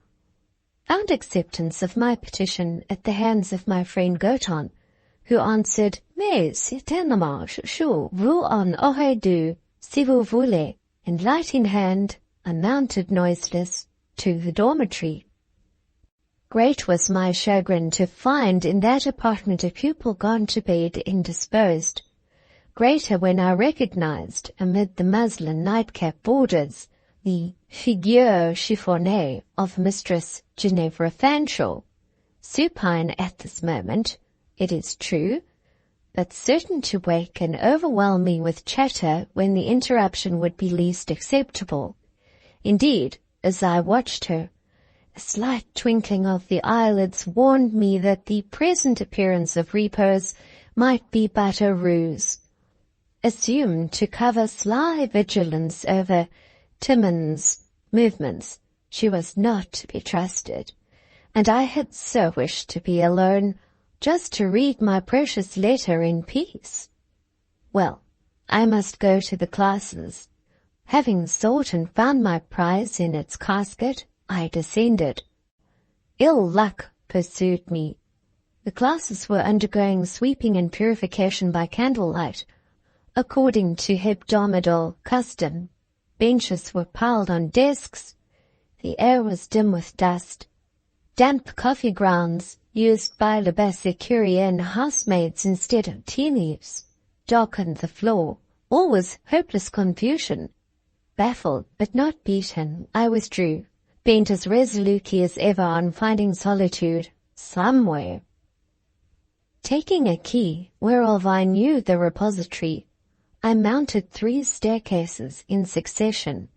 found acceptance of my petition at the hands of my friend Goton, who answered, "Mais c'est tellement chaud, vous en aurez deux, si vous voulez," and light in hand, I mounted noiseless to the dormitory. Great was my chagrin to find in that apartment a pupil gone to bed indisposed. Greater when I recognized, amid the muslin nightcap borders, the figure chiffonnée of Mistress Ginevra Fanshawe, supine at this moment, it is true, but certain to wake and overwhelm me with chatter when the interruption would be least acceptable. Indeed, as I watched her, a slight twinkling of the eyelids warned me that the present appearance of repose might be but a ruse, assumed to cover sly vigilance over Timon's movements. She was not to be trusted, and I had so wished to be alone, just to read my precious letter in peace. Well, I must go to the classes. Having sought and found my prize in its casket, I descended. Ill luck pursued me. The classes were undergoing sweeping and purification by candlelight, according to hebdomadal custom. Benches were piled on desks. The air was dim with dust. Damp coffee grounds, used by Labassecurean housemaids instead of tea leaves, darkened the floor. All was hopeless confusion. Baffled but not beaten, I withdrew, bent as resolutely as ever on finding solitude somewhere. Taking a key, whereof I knew the repository, I mounted 3 staircases in succession,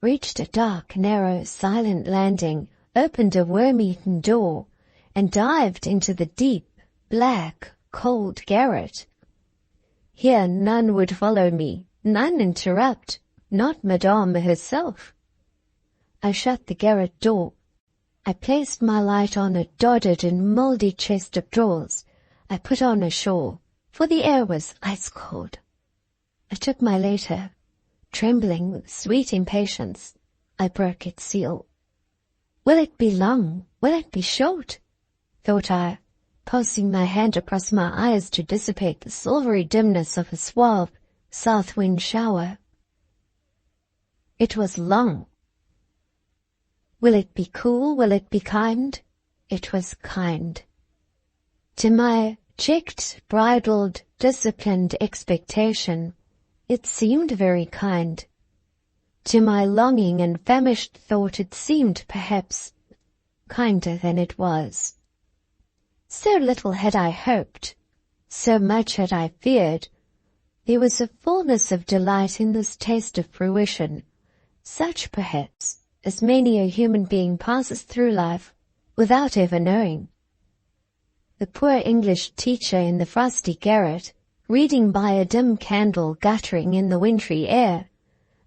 reached a dark, narrow, silent landing, opened a worm-eaten door, and dived into the deep, black, cold garret. Here none would follow me, none interrupt, not Madame herself. I shut the garret door. I placed my light on a dotted and mouldy chest of drawers. I put on a shawl, for the air was ice-cold. I took my letter. Trembling with sweet impatience, I broke its seal. Will it be long? Will it be short? Thought I, passing my hand across my eyes to dissipate the silvery dimness of a suave south wind shower. It was long. Will it be cool? Will it be kind? It was kind. To my checked, bridled, disciplined expectation, it seemed very kind. To my longing and famished thought it seemed, perhaps, kinder than it was. So little had I hoped, so much had I feared. There was a fullness of delight in this taste of fruition, such perhaps as many a human being passes through life without ever knowing. The poor English teacher in the frosty garret, reading by a dim candle guttering in the wintry air,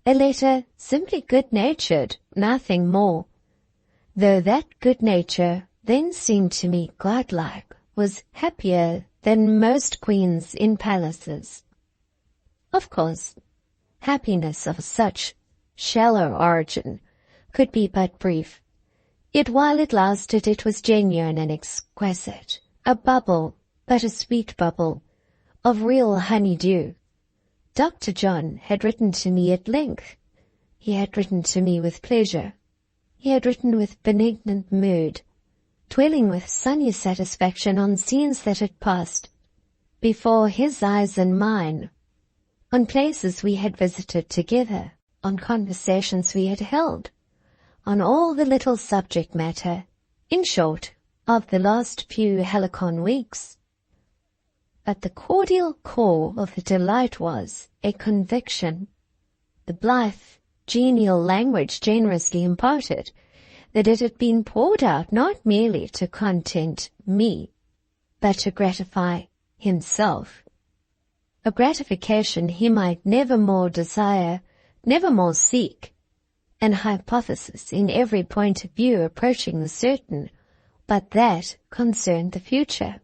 a letter simply good-natured, nothing more, though that good nature then seemed to me godlike, was happier than most queens in palaces. Of course, happiness of such shallow origin could be but brief, yet while it lasted it was genuine and exquisite, a bubble, but a sweet bubble, of real honey-dew. Dr. John had written to me at length. He had written to me with pleasure. He had written with benignant mood, dwelling with sunny satisfaction on scenes that had passed before his eyes and mine. on places we had visited together, on conversations we had held, on all the little subject matter, in short, of the last few Helicon weeks. But the cordial core of the delight was a conviction, the blithe, genial language generously imparted, that it had been poured out not merely to content me, but to gratify himself, a gratification he might never more desire, never more seek, an hypothesis in every point of view approaching the certain, but that concerned the future.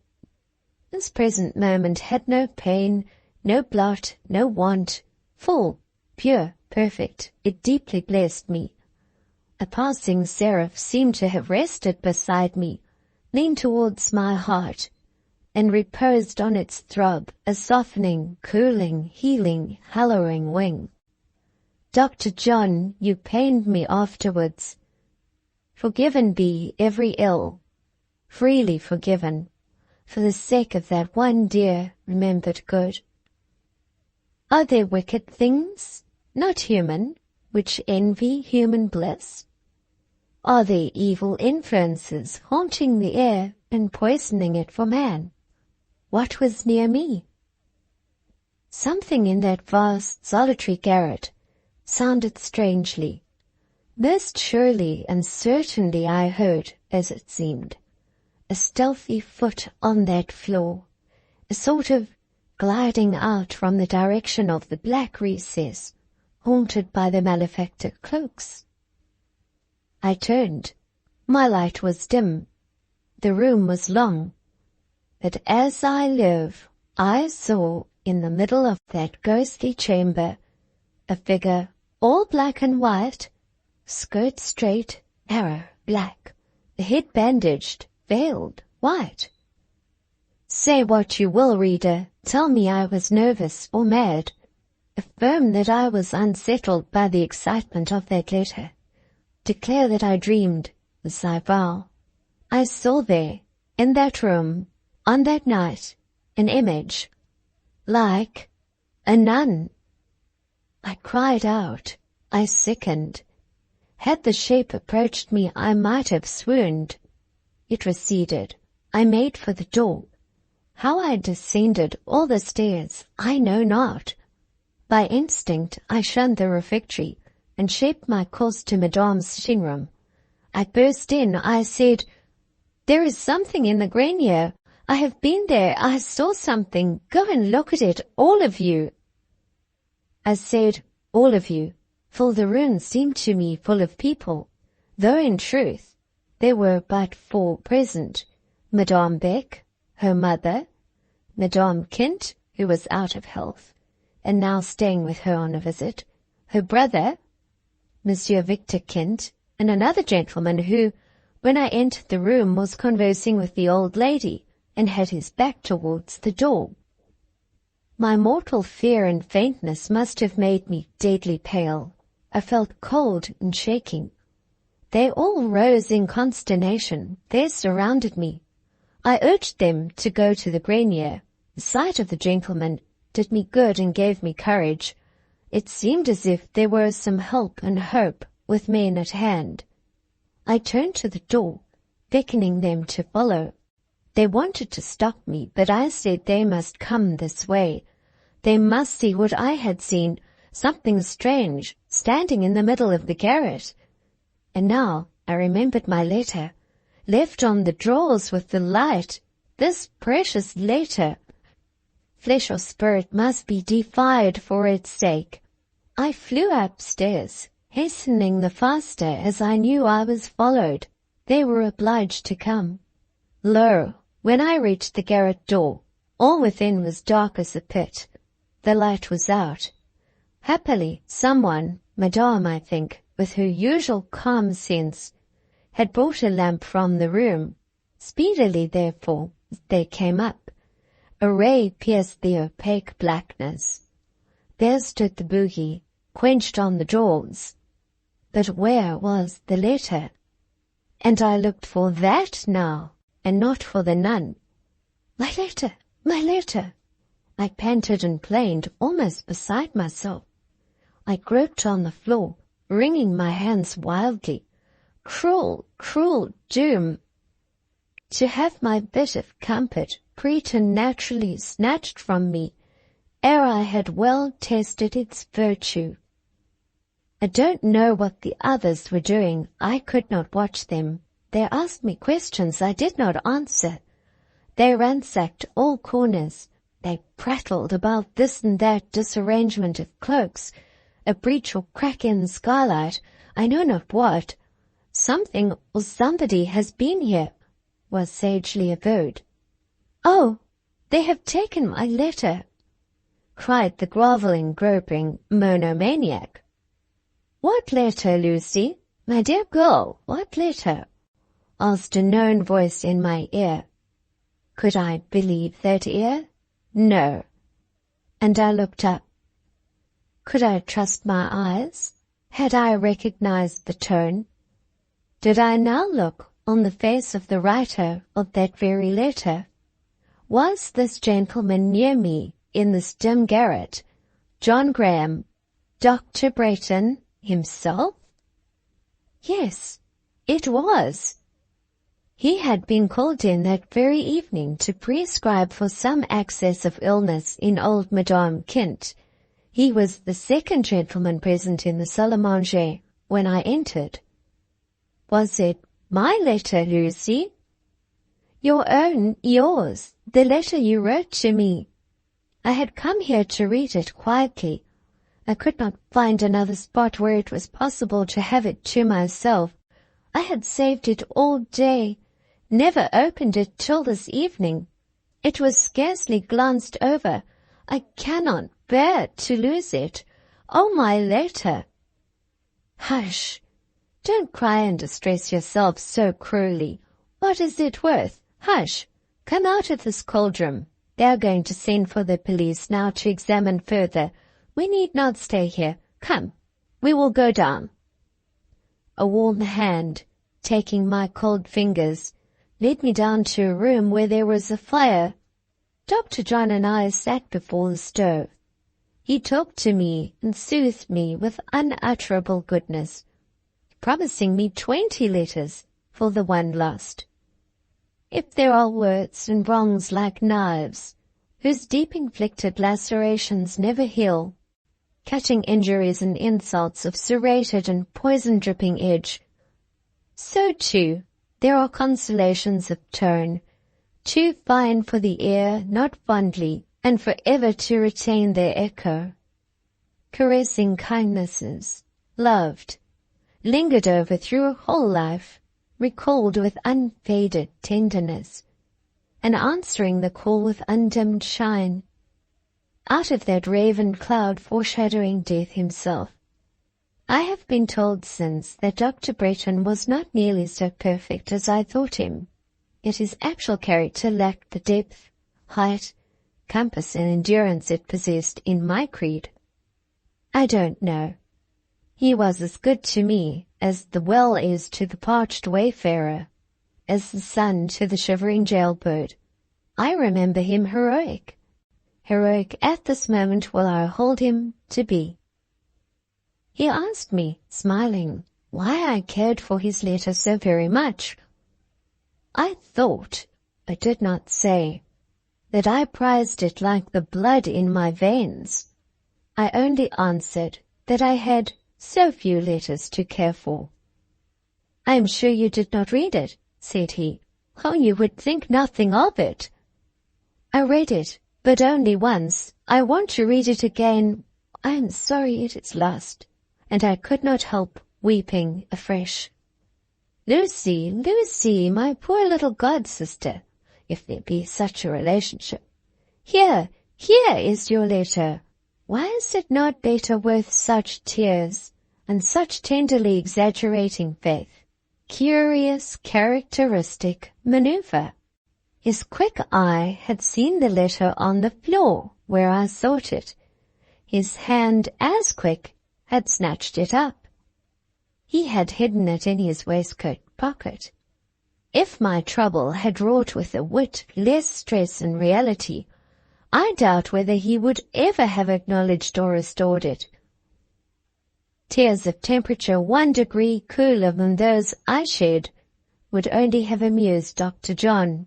This present moment had no pain, no blot, no want, full, pure, perfect. It deeply blessed me. A passing seraph seemed to have rested beside me, leaned towards my heart, and reposed on its throb a softening, cooling, healing, hallowing wing. Dr. John, you pained me afterwards. Forgiven be every ill, freely forgiven, for the sake of that one dear, remembered good. Are there wicked things, not human, which envy human bliss? Are there evil influences haunting the air and poisoning it for man? What was near me? Something in that vast, solitary garret sounded strangely. Most surely and certainly I heard, as it seemed, a stealthy foot on that floor, a sort of gliding out from the direction of the black recess, haunted by the malefactor cloaks. I turned. My light was dim. The room was long. But as I live, I saw in the middle of that ghostly chamber a figure all black and white, skirt straight, arrow black, the head bandaged, veiled, white. Say what you will, reader, tell me I was nervous or mad. Affirm that I was unsettled by the excitement of that letter. Declare that I dreamed, as I vow. I saw there, in that room, on that night, an image, like a nun. I cried out. I sickened. Had the shape approached me, I might have swooned. It receded. I made for the door. How I descended all the stairs, I know not. By instinct, I shunned the refectory, and shaped my course to Madame's sitting-room. I burst in. I said, "There is something in the grenier. I have been there. I saw something. Go and look at it, all of you." I said, all of you, for the room seemed to me full of people, though in truth there were but 4 present: Madame Beck, her mother, Madame Kint, who was out of health, and now staying with her on a visit, her brother, Monsieur Victor Kint, and another gentleman who, when I entered the room, was conversing with the old lady, and had his back towards the door. My mortal fear and faintness must have made me deadly pale. I felt cold and shaking. They all rose in consternation. They surrounded me. I urged them to go to the grenier. The sight of the gentleman did me good and gave me courage. It seemed as if there were some help and hope with men at hand. I turned to the door, beckoning them to follow. They wanted to stop me, but I said they must come this way. They must see what I had seen, something strange, standing in the middle of the garret. And now I remembered my letter, left on the drawers with the light, this precious letter. Flesh or spirit must be defied for its sake. I flew upstairs, hastening the faster as I knew I was followed. They were obliged to come. Lo, when I reached the garret door, all within was dark as a pit. The light was out. Happily, someone, Madame, I think, with her usual calm sense, had brought a lamp from the room. Speedily, therefore, they came up. A ray pierced the opaque blackness. There stood the boogie, quenched on the drawers. But where was the letter? And I looked for that now, and not for the nun. My letter! My letter! I panted and planed, almost beside myself. I groped on the floor, wringing my hands wildly. Cruel, cruel doom! To have my bit of comfort preternaturally snatched from me, ere I had well tasted its virtue. I don't know what the others were doing. I could not watch them. They asked me questions I did not answer. They ransacked all corners. They prattled about this and that disarrangement of cloaks, a breach or crack in the skylight, I know not what. Something or somebody has been here, was sagely avowed. Oh, they have taken my letter, cried the grovelling, groping monomaniac. What letter, Lucy? My dear girl, what letter? Asked a known voice in my ear. Could I believe that ear? No. And I looked up. Could I trust my eyes? Had I recognized the tone? Did I now look on the face of the writer of that very letter? Was this gentleman near me in this dim garret John Graham, Dr. Brayton himself? Yes, it was. He had been called in that very evening to prescribe for some access of illness in old Madame Kint. He was the second gentleman present in the salle à manger when I entered. Was it my letter, Lucy? Your own, yours, the letter you wrote to me. I had come here to read it quietly. I could not find another spot where it was possible to have it to myself. I had saved it all day, never opened it till this evening. It was scarcely glanced over. I cannot bear to lose it. Oh, my letter! Hush! Don't cry and distress yourself so cruelly. What is it worth? Hush! Come out of this cauldron. They are going to send for the police now to examine further. We need not stay here. Come, we will go down. A warm hand, taking my cold fingers, led me down to a room where there was a fire. Dr. John and I sat before the stove. He talked to me and soothed me with unutterable goodness, promising me 20 letters for the one lost. If there are words and wrongs like knives, whose deep-inflicted lacerations never heal, cutting injuries and insults of serrated and poison-dripping edge, so too there are consolations of tone, too fine for the ear not fondly and forever to retain their echo. Caressing kindnesses, loved, lingered over through a whole life, recalled with unfaded tenderness, and answering the call with undimmed shine, out of that raven cloud foreshadowing death himself. I have been told since that Dr. Brayton was not nearly so perfect as I thought him, yet his actual character lacked the depth, height, compass and endurance it possessed in my creed. I don't know. He was as good to me as the well is to the parched wayfarer, as the sun to the shivering jailbird. I remember him heroic at this moment will I hold him to be. He asked me, smiling, why I cared for his letter so very much. I thought, but did not say, that I prized it like the blood in my veins. I only answered that I had so few letters to care for. I am sure you did not read it, said he. Oh, you would think nothing of it. I read it, but only once. I want to read it again. I am sorry it is lost. And I could not help weeping afresh. Lucy, Lucy, my poor little god-sister, if there be such a relationship. Here is your letter. Why is it not better worth such tears and such tenderly exaggerating faith? Curious, characteristic maneuver. His quick eye had seen the letter on the floor where I sought it. His hand, as quick, had snatched it up. He had hidden it in his waistcoat pocket. If my trouble had wrought with a wit less stress and reality, I doubt whether he would ever have acknowledged or restored it. Tears of temperature 1 degree cooler than those I shed would only have amused Dr. John.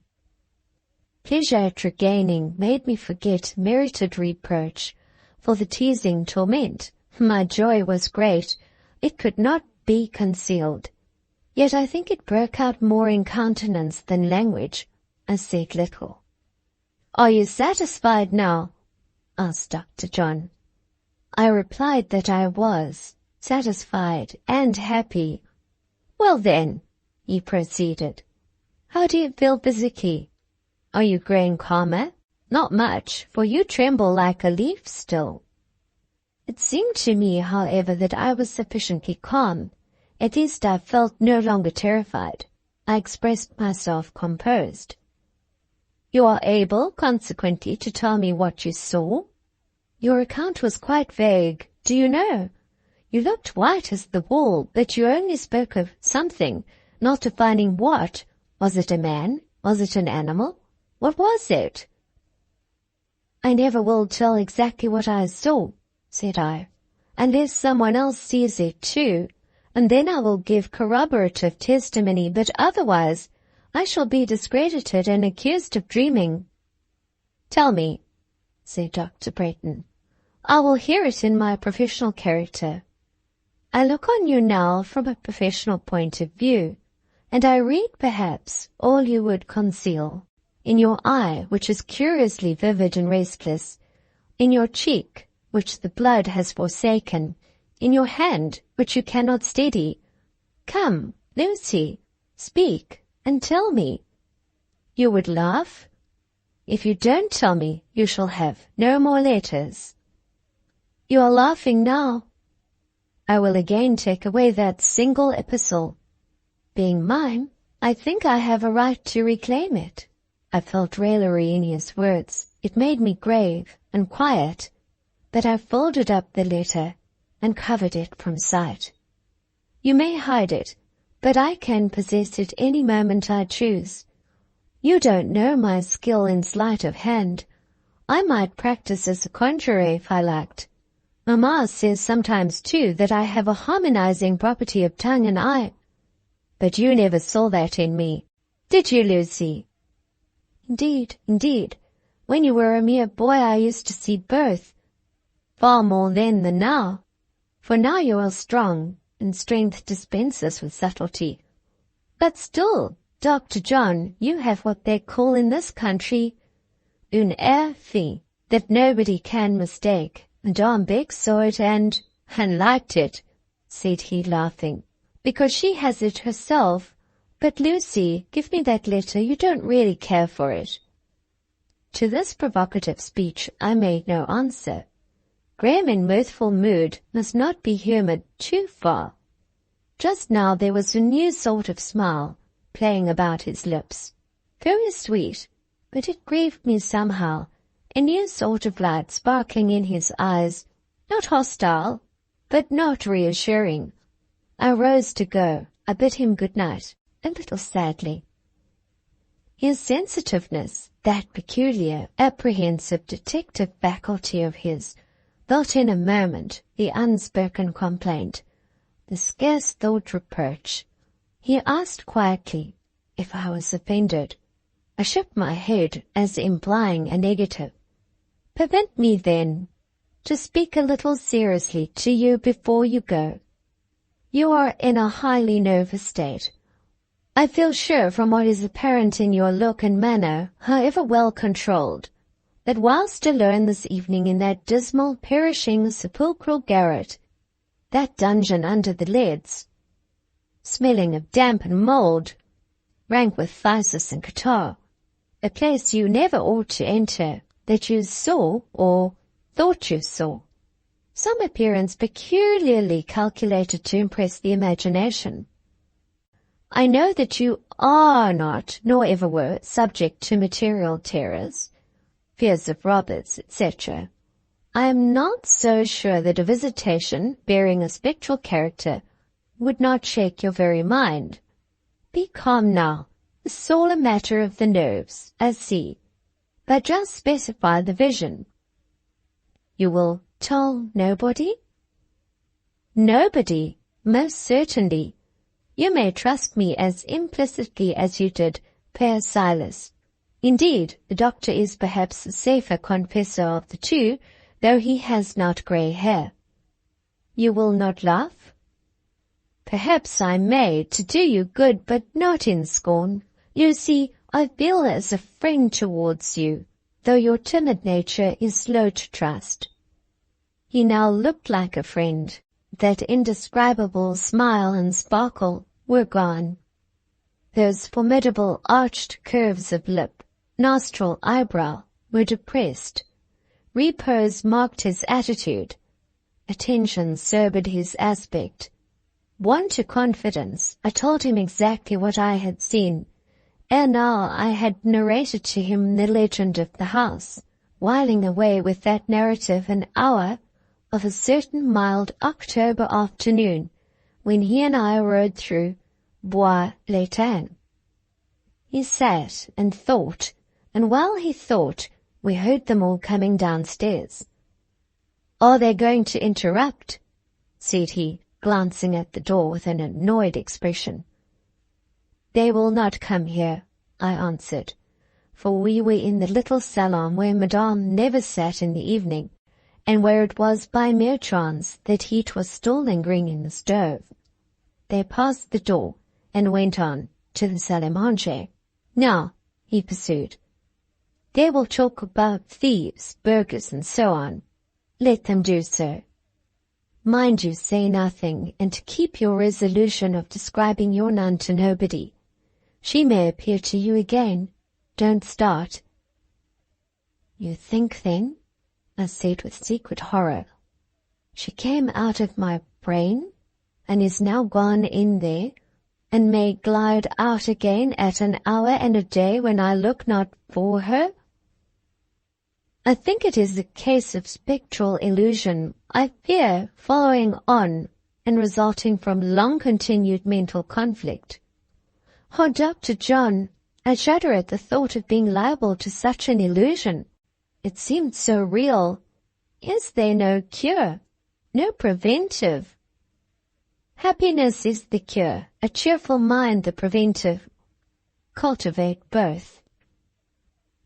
Pleasure at regaining made me forget merited reproach for the teasing torment. My joy was great. It could not be concealed. Yet I think it broke out more in countenance than language. I said little. "Are you satisfied now?" asked Dr. John. I replied that I was satisfied and happy. "Well then," he proceeded, "how do you feel physically? Are you growing calmer?" "Not much, for you tremble like a leaf still." It seemed to me, however, that I was sufficiently calm. At least I felt no longer terrified. I expressed myself composed. "You are able, consequently, to tell me what you saw?" "Your account was quite vague. Do you know? You looked white as the wall, but you only spoke of something, not defining what. Was it a man? Was it an animal? What was it?" "I never will tell exactly what I saw," said I, "unless someone else sees it too, and then I will give corroborative testimony, but otherwise I shall be discredited and accused of dreaming." "Tell me," said Dr. Bretton. "I will hear it in my professional character. I look on you now from a professional point of view, and I read perhaps all you would conceal. In your eye, which is curiously vivid and restless, in your cheek, which the blood has forsaken, in your hand, which you cannot steady. Come, Lucy, speak, and tell me. You would laugh? If you don't tell me, you shall have no more letters. You are laughing now. I will again take away that single epistle. Being mine, I think I have a right to reclaim it." I felt raillery in his words. It made me grave and quiet, but I folded up the letter and covered it from sight. "You may hide it, but I can possess it any moment I choose. You don't know my skill in sleight of hand. I might practice as a conjurer if I liked. Mamma says sometimes, too, that I have a harmonizing property of tongue and eye. But you never saw that in me. Did you, Lucy?" Indeed, indeed. When you were a mere boy I used to see both. Far more then than now. For now you are strong, and strength dispenses with subtlety. But still, Dr. John, you have what they call in this country un air fin, that nobody can mistake. Madame Beck saw it and liked it, said he, laughing, because she has it herself. But, Lucy, give me that letter. You don't really care for it. To this provocative speech I made no answer. Graham, in mirthful mood, must not be humoured too far. Just now there was a new sort of smile playing about his lips. Very sweet, but it grieved me somehow. A new sort of light sparkling in his eyes, not hostile, but not reassuring. I rose to go. I bid him good night, a little sadly. His sensitiveness, that peculiar, apprehensive, detective faculty of his, felt in a moment the unspoken complaint, the scarce thought reproach. He asked quietly if I was offended. I shook my head as implying a negative. "Permit me, then, to speak a little seriously to you before you go. You are in a highly nervous state. I feel sure from what is apparent in your look and manner, however well controlled, that whilst alone this evening in that dismal, perishing, sepulchral garret, that dungeon under the leads, smelling of damp and mould, rank with phthisis and catarrh, a place you never ought to enter, that you saw, or thought you saw, some appearance peculiarly calculated to impress the imagination. I know that you are not, nor ever were, subject to material terrors, fears of robbers, etc. I am not so sure that a visitation bearing a spectral character would not shake your very mind. Be calm now. It's all a matter of the nerves, I see. but just specify the vision. You will tell nobody? Nobody, most certainly. You may trust me as implicitly as you did Père Silas. Indeed, the doctor is perhaps the safer confessor of the two, though he has not grey hair. You will not laugh? Perhaps I may, to do you good, but not in scorn. Lucy, I feel as a friend towards you, though your timid nature is slow to trust. He now looked like a friend. That indescribable smile and sparkle were gone. Those formidable arched curves of lip, nostril, eyebrow were depressed. Repose marked his attitude. Attention sobered his aspect. Won to confidence, I told him exactly what I had seen, and now I had narrated to him the legend of the house, whiling away with that narrative an hour of a certain mild October afternoon, when he and I rode through Bois-l'Étang. He sat and thought, and while he thought, we heard them all coming downstairs. "Are they going to interrupt?" said he, glancing at the door with an annoyed expression. "They will not come here," I answered, for we were in the little salon where Madame never sat in the evening, and where it was by mere chance that heat was still lingering in the stove. They passed the door and went on to the salle à manger. "Now," he pursued, "they will talk about thieves, burglars, and so on. Let them do so. Mind you say nothing, and keep your resolution of describing your nun to nobody. She may appear to you again. Don't start." "You think, then," I said with secret horror, "she came out of my brain, and is now gone in there, and may glide out again at an hour and a day when I look not for her?" "I think it is a case of spectral illusion, I fear following on and resulting from long-continued mental conflict." "Oh, Dr. John, I shudder at the thought of being liable to such an illusion. It seemed so real. Is there no cure? No preventive?" "Happiness is the cure, a cheerful mind the preventive. Cultivate both."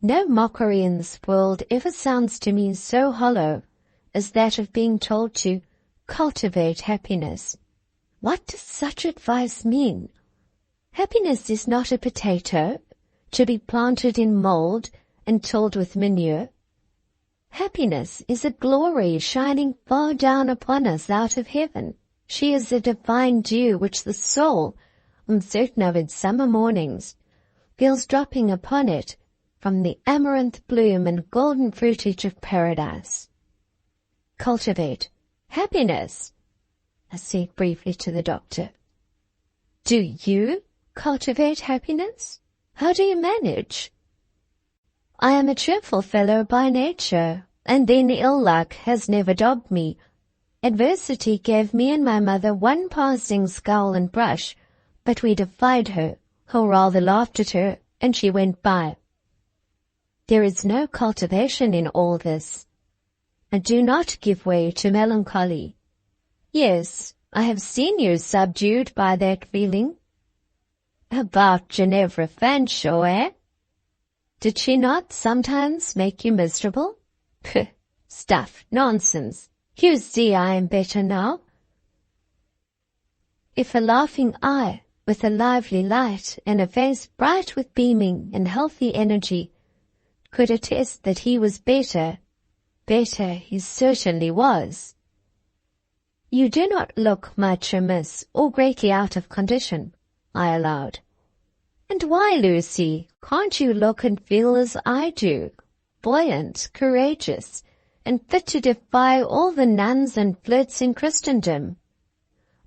No mockery in this world ever sounds to me so hollow as that of being told to cultivate happiness. What does such advice mean? Happiness is not a potato, to be planted in mold and tilled with manure. Happiness is a glory shining far down upon us out of heaven. She is a divine dew which the soul, on certain of its summer mornings, feels dropping upon it from the amaranth bloom and golden fruitage of paradise. Cultivate happiness, I said briefly to the doctor. "Do you cultivate happiness? How do you manage?" "I am a cheerful fellow by nature, and then ill luck has never dogged me. Adversity gave me and my mother one passing scowl and brush, but we defied her, or rather laughed at her, and she went by. There is no cultivation in all this. I do not give way to melancholy. Yes, I have seen you subdued by that feeling." "About Ginevra Fanshawe, eh? Did she not sometimes make you miserable?" "Pooh, stuff, nonsense. You see I am better now." If a laughing eye, with a lively light, and a face bright with beaming and healthy energy, could attest that he was better he certainly was. "You do not look much amiss or greatly out of condition," I allowed. "And why, Lucy? Can't you look and feel as I do? Buoyant, courageous, and fit to defy all the nuns and flirts in Christendom.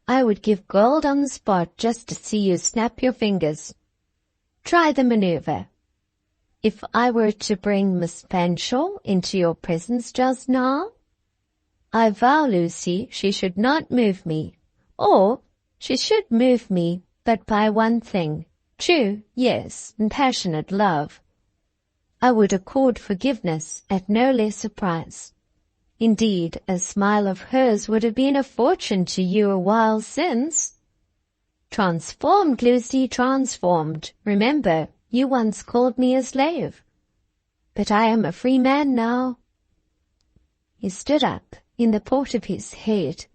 I would give gold on the spot just to see you snap your fingers. Try the maneuver. If I were to bring Miss Fanshawe into your presence just now, I vow, Lucy, she should not move me. Or she should move me, but by one thing, true, yes, and passionate love. I would accord forgiveness at no less a price. Indeed, a smile of hers would have been a fortune to you a while since. Transformed, Lucy, transformed. Remember, you once called me a slave. But I am a free man now. He stood up, in the port of his head,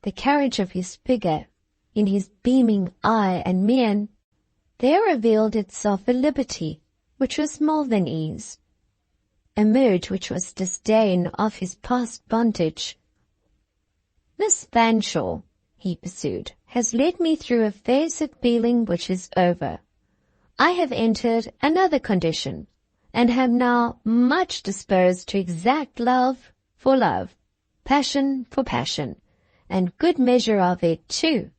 the carriage of his figure, in his beaming eye and mien. There revealed itself a liberty which was more than ease, a mood which was disdain of his past bondage. Miss Fanshawe, he pursued, has led me through a phase of feeling which is over. I have entered another condition, and am now much disposed to exact love for love, passion for passion, and good measure of it too.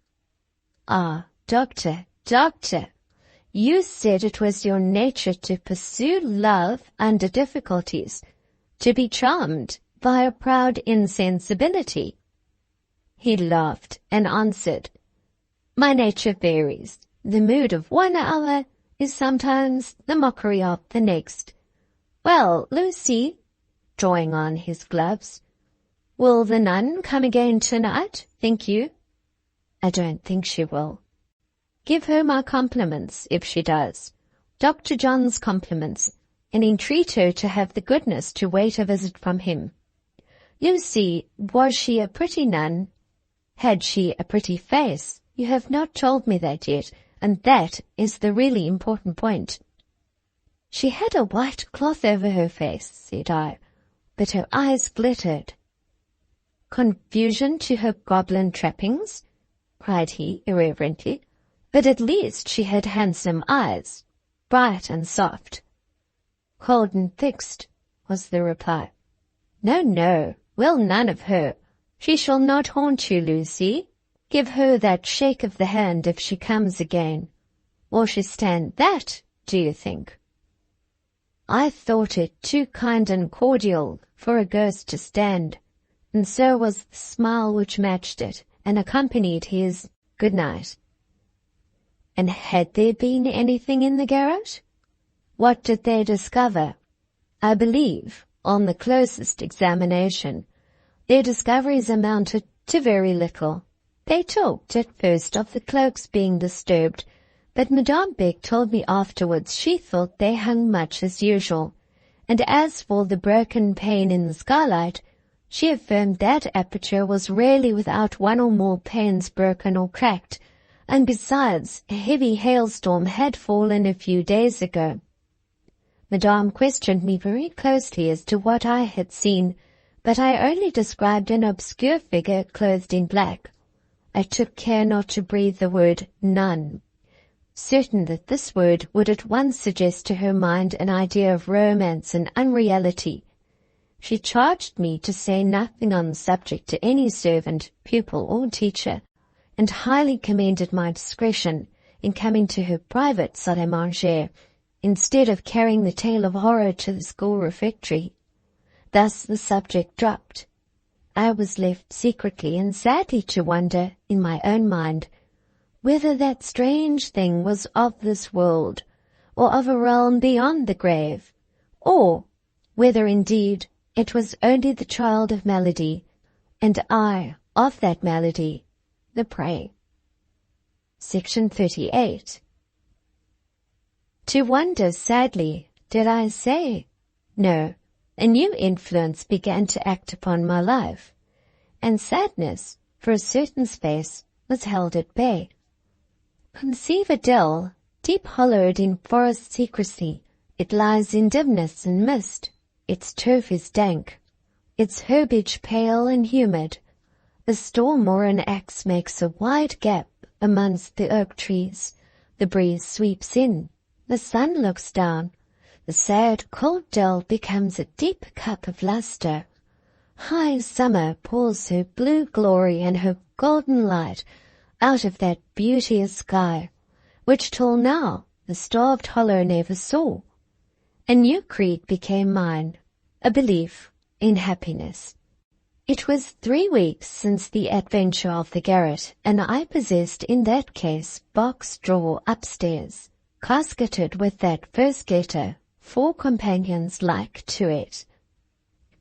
Ah, doctor, you said it was your nature to pursue love under difficulties, to be charmed by a proud insensibility. He laughed and answered, My nature varies. The mood of one hour is sometimes the mockery of the next. Well, Lucy, drawing on his gloves, will the nun come again tonight, think you? I don't think she will. Give her my compliments, if she does, Dr. John's compliments, and entreat her to have the goodness to wait a visit from him. Lucy, was she a pretty nun? Had she a pretty face? You have not told me that yet, and that is the really important point. She had a white cloth over her face, said I, but her eyes glittered. Confusion to her goblin trappings? Cried he irreverently. But at least she had handsome eyes, bright and soft. Cold and fixed, was the reply. No, will none of her. She shall not haunt you, Lucy. Give her that shake of the hand if she comes again. Will she stand that, do you think? I thought it too kind and cordial for a ghost to stand, and so was the smile which matched it and accompanied his good night. And had there been anything in the garret? What did they discover? I believe, on the closest examination, their discoveries amounted to very little. They talked at first of the cloaks being disturbed, but Madame Beck told me afterwards she thought they hung much as usual, and as for the broken pane in the skylight, she affirmed that aperture was rarely without one or more panes broken or cracked, and besides, a heavy hailstorm had fallen a few days ago. Madame questioned me very closely as to what I had seen, but I only described an obscure figure clothed in black. I took care not to breathe the word nun, certain that this word would at once suggest to her mind an idea of romance and unreality. She charged me to say nothing on the subject to any servant, pupil, or teacher, and highly commended my discretion in coming to her private salle à manger, instead of carrying the tale of horror to the school refectory. Thus the subject dropped. I was left secretly and sadly to wonder, in my own mind, whether that strange thing was of this world, or of a realm beyond the grave, or whether indeed it was only the child of malady, and I of that malady, the prey. Section 38. To wonder sadly, did I say? No, a new influence began to act upon my life, and sadness, for a certain space, was held at bay. Conceive a dell, deep hollowed in forest secrecy. It lies in dimness and mist. Its turf is dank, its herbage pale and humid. A storm or an axe makes a wide gap amongst the oak trees. The breeze sweeps in. The sun looks down. The sad, cold dell becomes a deep cup of lustre. High summer pours her blue glory and her golden light out of that beauteous sky, which till now the starved hollow never saw. A new creed became mine, a belief in happiness. It was 3 weeks since the adventure of the garret, and I possessed in that case box drawer upstairs, casketed with that first letter 4 companions like to it,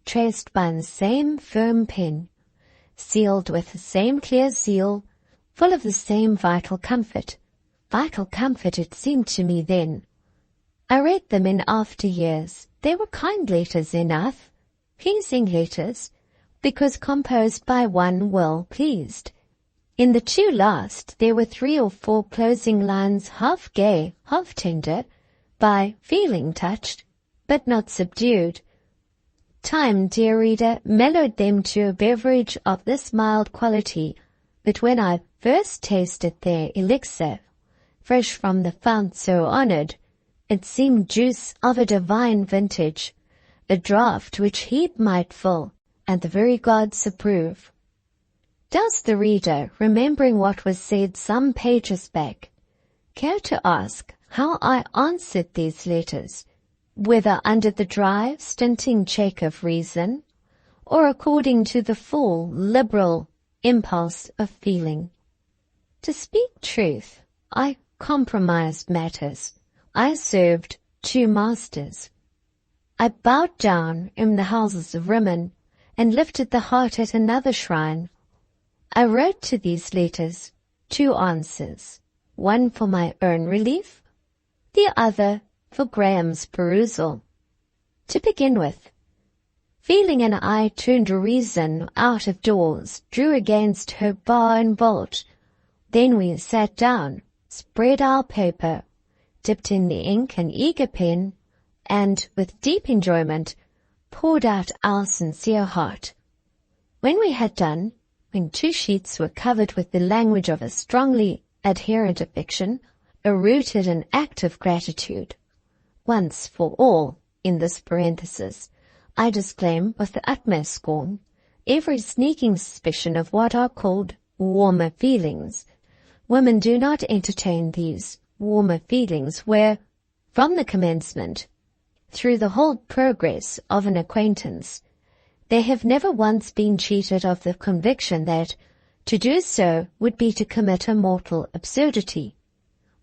traced by the same firm pen, sealed with the same clear seal, full of the same vital comfort. Vital comfort it seemed to me then. I read them in after years. They were kind letters enough, pleasing letters, because composed by one well pleased. In the 2 last there were 3 or 4 closing lines, half gay, half tender, by feeling touched, but not subdued. Time, dear reader, mellowed them to a beverage of this mild quality, but when I first tasted their elixir, fresh from the fount so honored, it seemed juice of a divine vintage, a draught which heap might fill, and the very gods approve. Does the reader, remembering what was said some pages back, care to ask how I answered these letters, whether under the dry, stinting check of reason, or according to the full, liberal impulse of feeling? To speak truth, I compromised matters. I served 2 masters. I bowed down in the houses of Rimmon, and lifted the heart at another shrine. I wrote to these letters 2 answers, one for my own relief, the other for Graham's perusal. To begin with, feeling and I turned reason out of doors, drew against her bar and bolt. Then we sat down, spread our paper, dipped in the ink and eager pen, and, with deep enjoyment, poured out our sincere heart. When we had done, when 2 sheets were covered with the language of a strongly adherent affection, a rooted and active gratitude, once for all, in this parenthesis, I disclaim with the utmost scorn every sneaking suspicion of what are called warmer feelings. Women do not entertain these warmer feelings where, from the commencement, through the whole progress of an acquaintance, they have never once been cheated of the conviction that to do so would be to commit a mortal absurdity.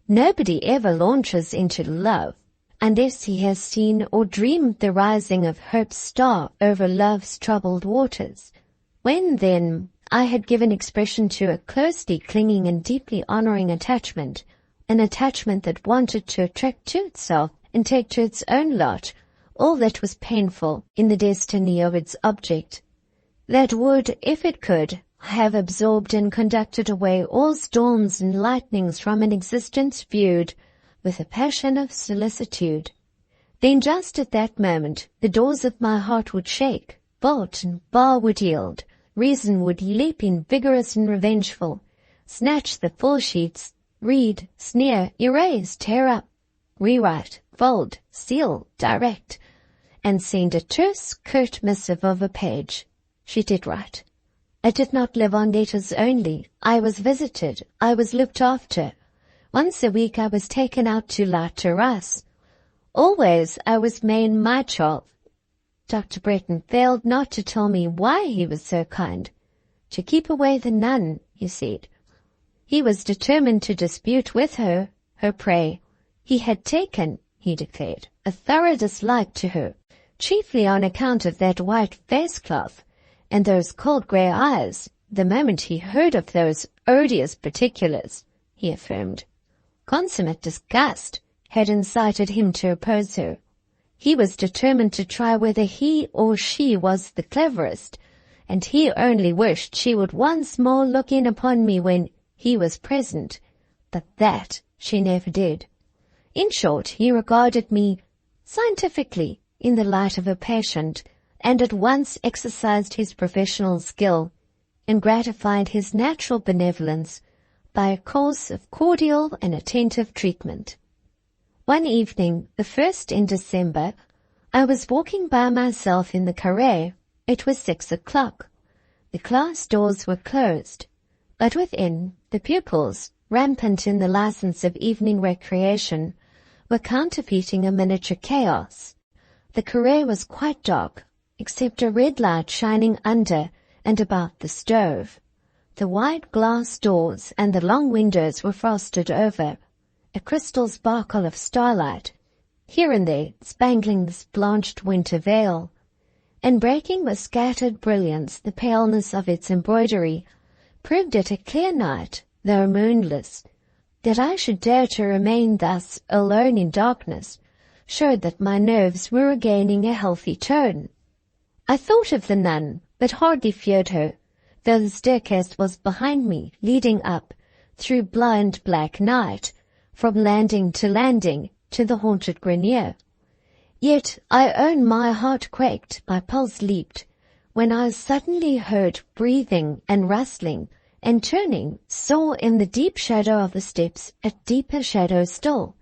Nobody ever launches into love unless he has seen or dreamed the rising of hope's star over love's troubled waters. When, then, I had given expression to a closely clinging and deeply honoring attachment, an attachment that wanted to attract to itself and take to its own lot all that was painful in the destiny of its object, that would, if it could, have absorbed and conducted away all storms and lightnings from an existence viewed with a passion of solicitude, then just at that moment the doors of my heart would shake, bolt and bar would yield, reason would leap in vigorous and revengeful, snatch the full sheets, read, sneer, erase, tear up, rewrite, fold, seal, direct, and send a terse, curt missive of a page. She did write. I did not live on letters only. I was visited. I was looked after. Once a week I was taken out to La Terrasse. Always I was made much of. Dr. Breton failed not to tell me why he was so kind. To keep away the nun, he said. He was determined to dispute with her prey. He had taken, he declared, a thorough dislike to her, chiefly on account of that white face-cloth and those cold grey eyes, the moment he heard of those odious particulars, he affirmed. Consummate disgust had incited him to oppose her. He was determined to try whether he or she was the cleverest, and he only wished she would once more look in upon me when he was present, but that she never did. In short, he regarded me scientifically in the light of a patient, and at once exercised his professional skill and gratified his natural benevolence by a course of cordial and attentive treatment. One evening, the 1st in December, I was walking by myself in the carré. It was 6 o'clock. The class doors were closed, but within, the pupils, rampant in the license of evening recreation, were counterfeiting a miniature chaos. The carré was quite dark, except a red light shining under and about the stove. The wide glass doors and the long windows were frosted over. A crystal sparkle of starlight, here and there spangling this blanched winter veil, and breaking with scattered brilliance the paleness of its embroidery, proved it a clear night, though moonless. That I should dare to remain thus alone in darkness showed that my nerves were regaining a healthy tone. I thought of the nun, but hardly feared her, though the staircase was behind me, leading up, through blind black night, from landing to the haunted grenier. Yet I own my heart quaked, my pulse leaped, when I suddenly heard breathing and rustling, and turning, saw in the deep shadow of the steps a deeper shadow still,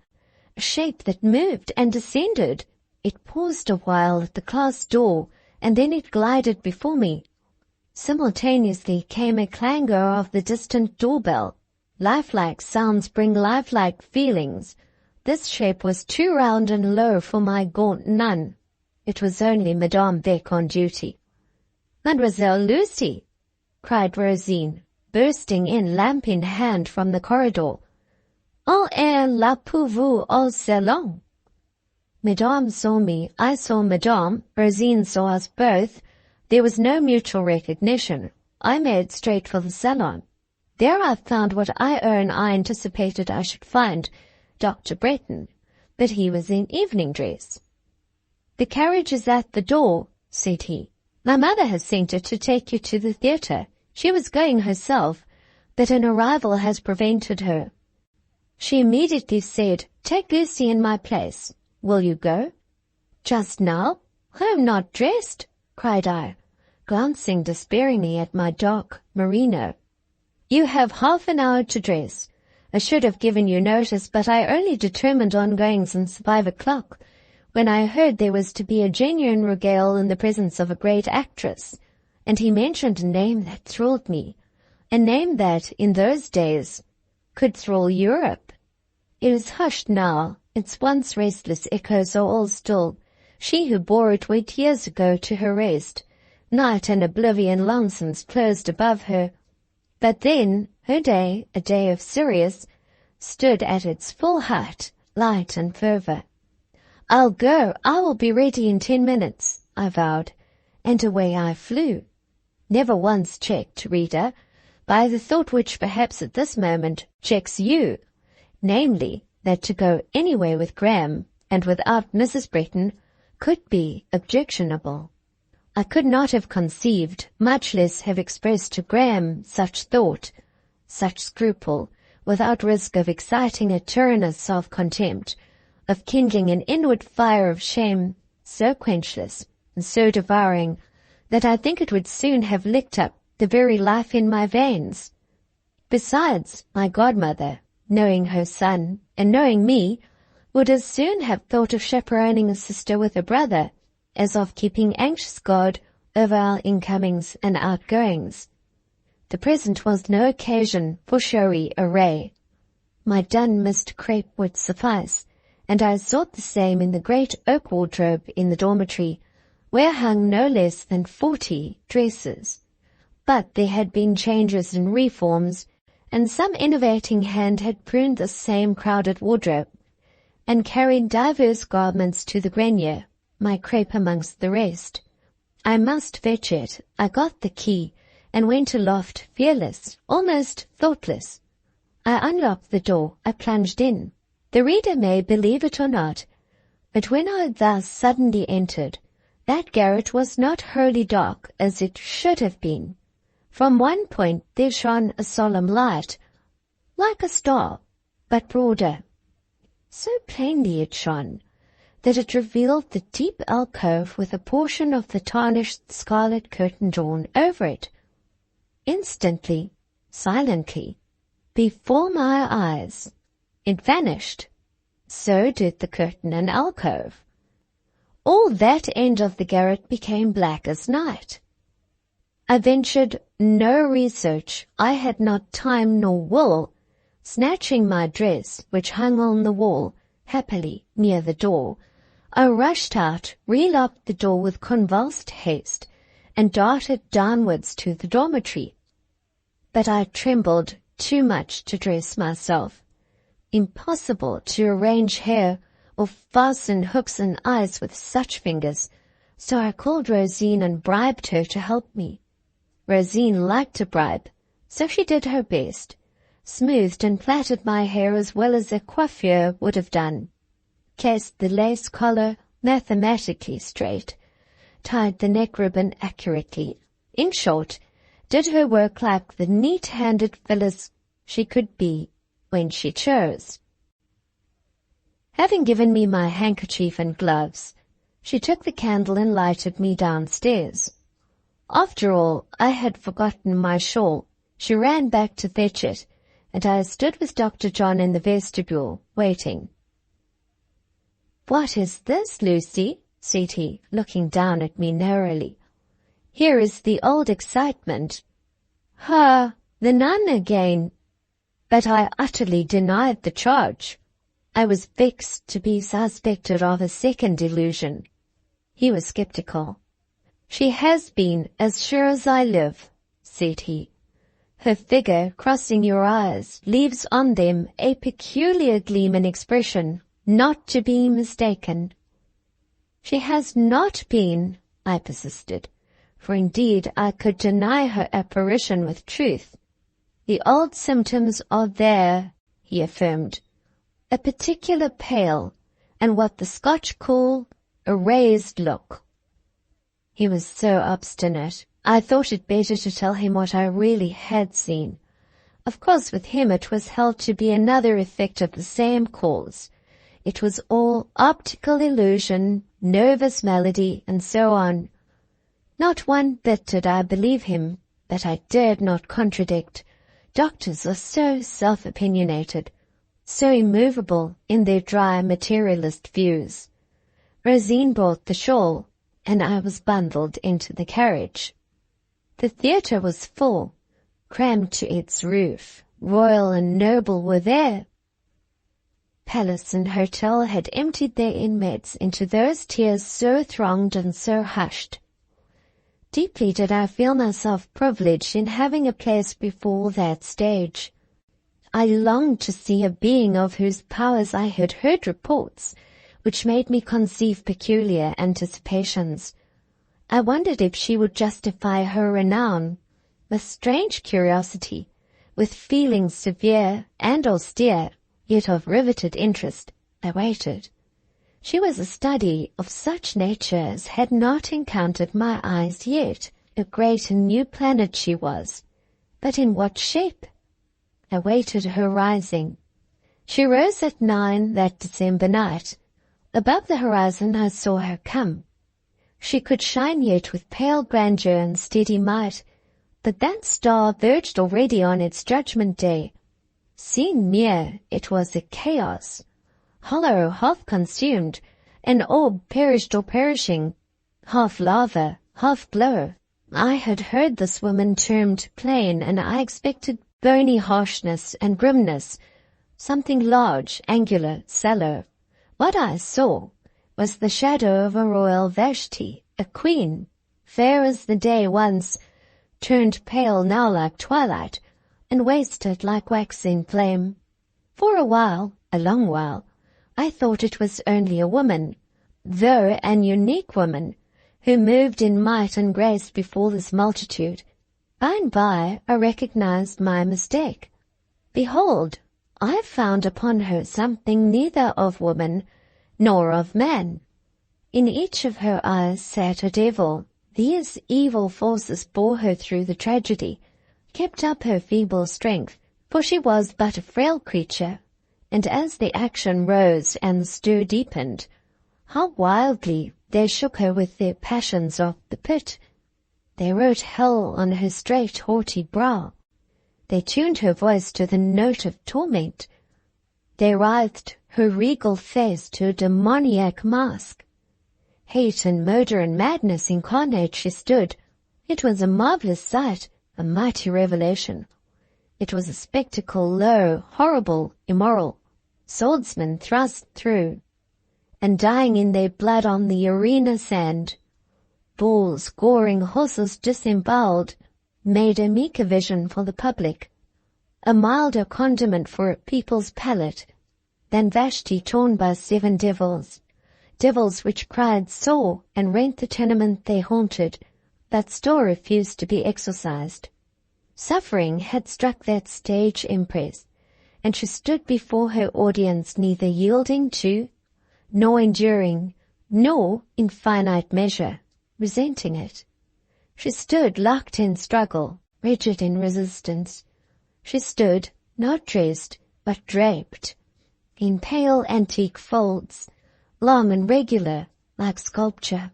a shape that moved and descended. It paused a while at the class door, and then it glided before me. Simultaneously came a clangor of the distant doorbell. Lifelike sounds bring lifelike feelings. This shape was too round and low for my gaunt nun. It was only Madame Beck on duty. "Mademoiselle Lucy!" cried Rosine, bursting in lamp in hand from the corridor. "On est là pour vous au salon." Madame saw me, I saw Madame, Rosine saw us both. There was no mutual recognition. I made straight for the salon. There I found what I own I anticipated I should find, Dr. Bretton, but he was in evening dress. "The carriage is at the door," said he. "My mother has sent her to take you to the theatre. She was going herself, but an arrival has prevented her." She immediately said, "Take Lucy in my place. Will you go?" "Just now? I am not dressed," cried I, glancing despairingly at my dark merino. "You have half an hour to dress. I should have given you notice, but I only determined on going since 5 o'clock, when I heard there was to be a genuine regale in the presence of a great actress." And he mentioned a name that thrilled me, a name that, in those days, could thrill Europe. It is hushed now, its once restless echoes are all still. She who bore it went years ago to her rest. Night and oblivion long since closed above her. But then her day, a day of Sirius, stood at its full height, light and fervor. "I'll go, I will be ready in 10 minutes, I vowed, and away I flew. Never once checked, reader, by the thought which perhaps at this moment checks you, namely, that to go anywhere with Graham, and without Mrs. Bretton, could be objectionable. I could not have conceived, much less have expressed to Graham such thought, such scruple, without risk of exciting a tyrannous self-contempt, of kindling an inward fire of shame, so quenchless and so devouring, that I think it would soon have licked up the very life in my veins. Besides, my godmother, knowing her son, and knowing me, would as soon have thought of chaperoning a sister with a brother, as of keeping anxious guard over our incomings and outgoings. The present was no occasion for showy array. My dun mist crepe would suffice, and I sought the same in the great oak wardrobe in the dormitory, where hung no less than 40 dresses. But there had been changes and reforms, and some innovating hand had pruned the same crowded wardrobe, and carried divers garments to the grenier, my crepe amongst the rest. I must fetch it. I got the key, and went aloft, fearless, almost thoughtless. I unlocked the door, I plunged in. The reader may believe it or not, but when I thus suddenly entered, that garret was not wholly dark as it should have been. From one point there shone a solemn light, like a star, but broader. So plainly it shone, that it revealed the deep alcove with a portion of the tarnished scarlet curtain drawn over it. Instantly, silently, before my eyes, it vanished. So did the curtain and alcove. All that end of the garret became black as night. I ventured no research. I had not time nor will. Snatching my dress, which hung on the wall, happily, near the door, I rushed out, relocked the door with convulsed haste, and darted downwards to the dormitory. But I trembled too much to dress myself. Impossible to arrange hair or fasten hooks and eyes with such fingers, so I called Rosine and bribed her to help me. Rosine liked a bribe, so she did her best, smoothed and plaited my hair as well as a coiffeur would have done, cased the lace collar mathematically straight, tied the neck ribbon accurately. In short, did her work like the neat-handed Phyllis she could be when she chose. Having given me my handkerchief and gloves, she took the candle and lighted me downstairs. After all, I had forgotten my shawl. She ran back to fetch it, and I stood with Dr. John in the vestibule, waiting. "What is this, Lucy?" said he, looking down at me narrowly. "Here is the old excitement." "Ha, the nun again." But I utterly denied the charge. I was vexed to be suspected of a second illusion. He was sceptical. "She has been, as sure as I live," said he. "Her figure, crossing your eyes, leaves on them a peculiar gleam and expression, not to be mistaken." "She has not been," I persisted, for indeed I could deny her apparition with truth. "The old symptoms are there," he affirmed. "A particular pale, and what the Scotch call a raised look." He was so obstinate, I thought it better to tell him what I really had seen. Of course with him it was held to be another effect of the same cause. It was all optical illusion, nervous malady, and so on. Not one bit did I believe him, but I dared not contradict. Doctors are so self-opinionated, so immovable in their dry materialist views. Rosine brought the shawl, and I was bundled into the carriage. The theatre was full, crammed to its roof. Royal and noble were there. Palace and hotel had emptied their inmates into those tiers so thronged and so hushed. Deeply did I feel myself privileged in having a place before that stage. I longed to see a being of whose powers I had heard reports, which made me conceive peculiar anticipations. I wondered if she would justify her renown. With strange curiosity, with feelings severe and austere, yet of riveted interest, I waited. She was a study of such nature as had not encountered my eyes yet. A great and new planet she was, but in what shape? I waited her rising. She rose at 9 that December night. Above the horizon I saw her come. She could shine yet with pale grandeur and steady might, but that star verged already on its judgment day. Seen near, it was a chaos, hollow, half consumed, an orb perished or perishing, half lava, half glow. I had heard this woman termed plain, and I expected bony harshness and grimness, something large, angular, sallow. What I saw was the shadow of a royal Vashti, a queen, fair as the day once, turned pale now like twilight, and wasted like waxing flame. For a while, a long while, I thought it was only a woman, though an unique woman, who moved in might and grace before this multitude. By and by I recognized my mistake. Behold, I found upon her something neither of woman nor of man. In each of her eyes sat a devil. These evil forces bore her through the tragedy, kept up her feeble strength, for she was but a frail creature, and as the action rose and the stir deepened, how wildly they shook her with their passions of the pit. They wrote hell on her straight, haughty brow. They tuned her voice to the note of torment. They writhed her regal face to a demoniac mask. Hate and murder and madness incarnate she stood. It was a marvelous sight, a mighty revelation. It was a spectacle low, horrible, immoral. Swordsmen thrust through, and dying in their blood on the arena sand. Bulls goring horses disemboweled made a meeker vision for the public, a milder condiment for a people's palate. than Vashti torn by 7 devils, devils which cried sore and rent the tenement they haunted, but still refused to be exorcised. Suffering had struck that stage empress, and she stood before her audience neither yielding to, nor enduring, nor, in finite measure, resenting it. She stood locked in struggle, rigid in resistance. She stood, not dressed, but draped, in pale antique folds, long and regular, like sculpture.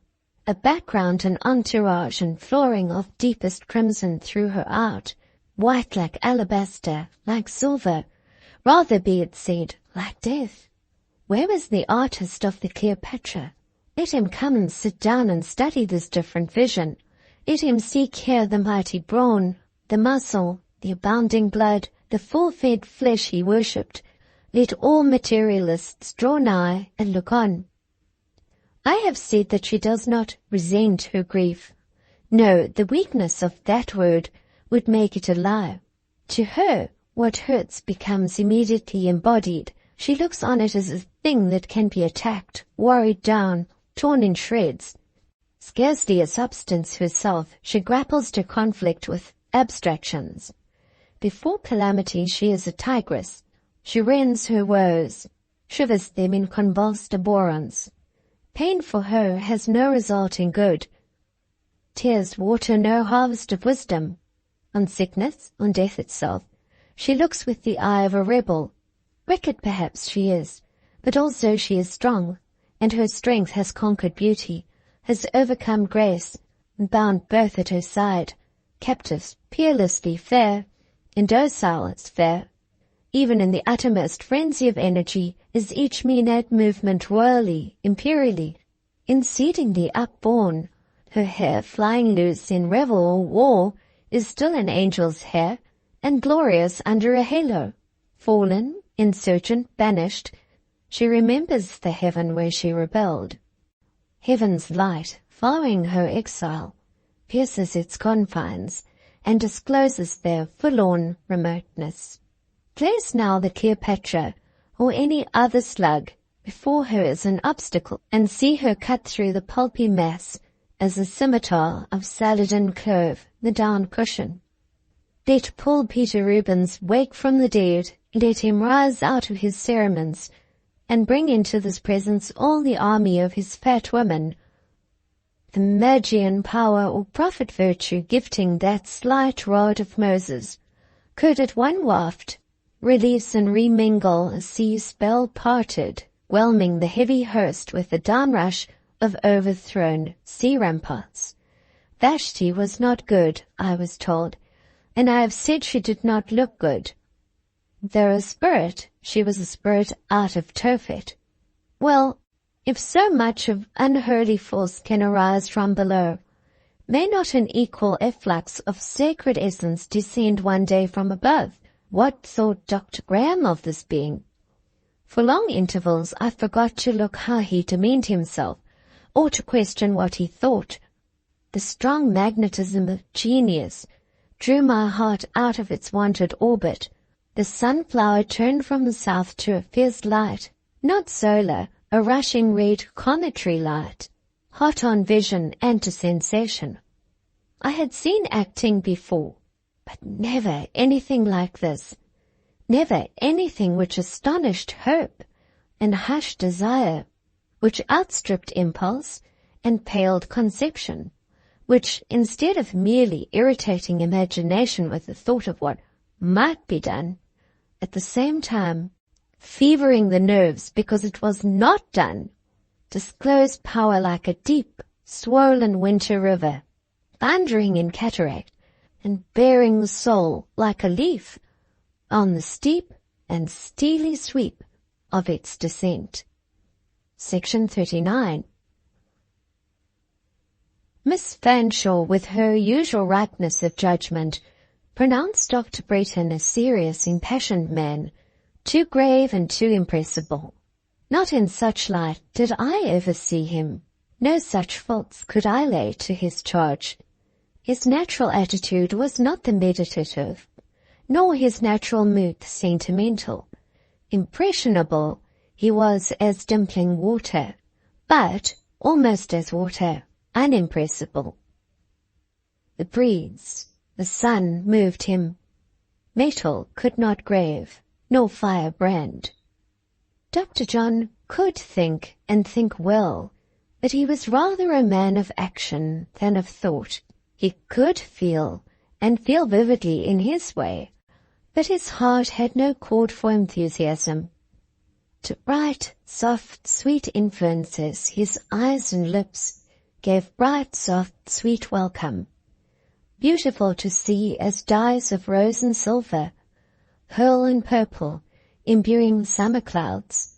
A background and entourage and flooring of deepest crimson threw her out, white like alabaster, like silver, rather be it said, like death. Where was the artist of the Cleopatra? Let him come and sit down and study this different vision. Let him seek here the mighty brawn, the muscle, the abounding blood, the full-fed flesh he worshipped. Let all materialists draw nigh and look on. I have said that she does not resent her grief. No, the weakness of that word would make it a lie. To her, what hurts becomes immediately embodied. She looks on it as a thing that can be attacked, worried down, torn in shreds. Scarcely a substance herself, she grapples to conflict with abstractions. Before calamity she is a tigress. She rends her woes, shivers them in convulsed abhorrence. Pain for her has no result in good. Tears water no harvest of wisdom. On sickness, on death itself, she looks with the eye of a rebel. Wicked perhaps she is, but also she is strong, and her strength has conquered beauty, has overcome grace, and bound birth at her side, captives, peerlessly fair, and docile as fair. Even in the uttermost frenzy of energy is each Maenad movement royally, imperially, exceedingly upborne. Her hair flying loose in revel or war is still an angel's hair, and glorious under a halo. Fallen, insurgent, banished, she remembers the heaven where she rebelled. Heaven's light, following her exile, pierces its confines, and discloses their forlorn remoteness. Place now the Cleopatra, or any other slug, before her as an obstacle, and see her cut through the pulpy mass as a scimitar of Saladin clove the down cushion. Let Paul Peter Rubens wake from the dead, let him rise out of his cerements, and bring into this presence all the army of his fat women, the Magian power or prophet virtue gifting that slight rod of Moses, could at one waft release and remingle a sea spell parted, whelming the heavy host with the downrush of overthrown sea ramparts. Vashti was not good, I was told, and I have said she did not look good. Though a spirit, she was a spirit out of Tophet. Well, if so much of unholy force can arise from below, may not an equal efflux of sacred essence descend one day from above? What thought Dr. Graham of this being? For long intervals I forgot to look how he demeaned himself, or to question what he thought. The strong magnetism of genius drew my heart out of its wonted orbit. The sunflower turned from the south to a fierce light, not solar, a rushing red cometary light, hot on vision and to sensation. I had seen acting before, but never anything like this, never anything which astonished hope and hushed desire, which outstripped impulse and paled conception, which, instead of merely irritating imagination with the thought of what might be done, at the same time fevering the nerves because it was not done, disclosed power like a deep, swollen winter river, thundering in cataract, and bearing the soul like a leaf on the steep and steely sweep of its descent. Section 39. Miss Fanshawe, with her usual ripeness of judgment, pronounced Dr. Bretton a serious, impassioned man, too grave and too impressible. Not in such light did I ever see him. No such faults could I lay to his charge. His natural attitude was not the meditative, nor his natural mood the sentimental. Impressionable, he was as dimpling water, but almost as water, unimpressible. The breeze, the sun moved him. Metal could not grave, nor fire brand. Dr. John could think and think well, but he was rather a man of action than of thought. He could feel, and feel vividly in his way, but his heart had no chord for enthusiasm. To bright, soft, sweet influences his eyes and lips gave bright, soft, sweet welcome, beautiful to see as dyes of rose and silver, pearl and purple, imbuing summer clouds.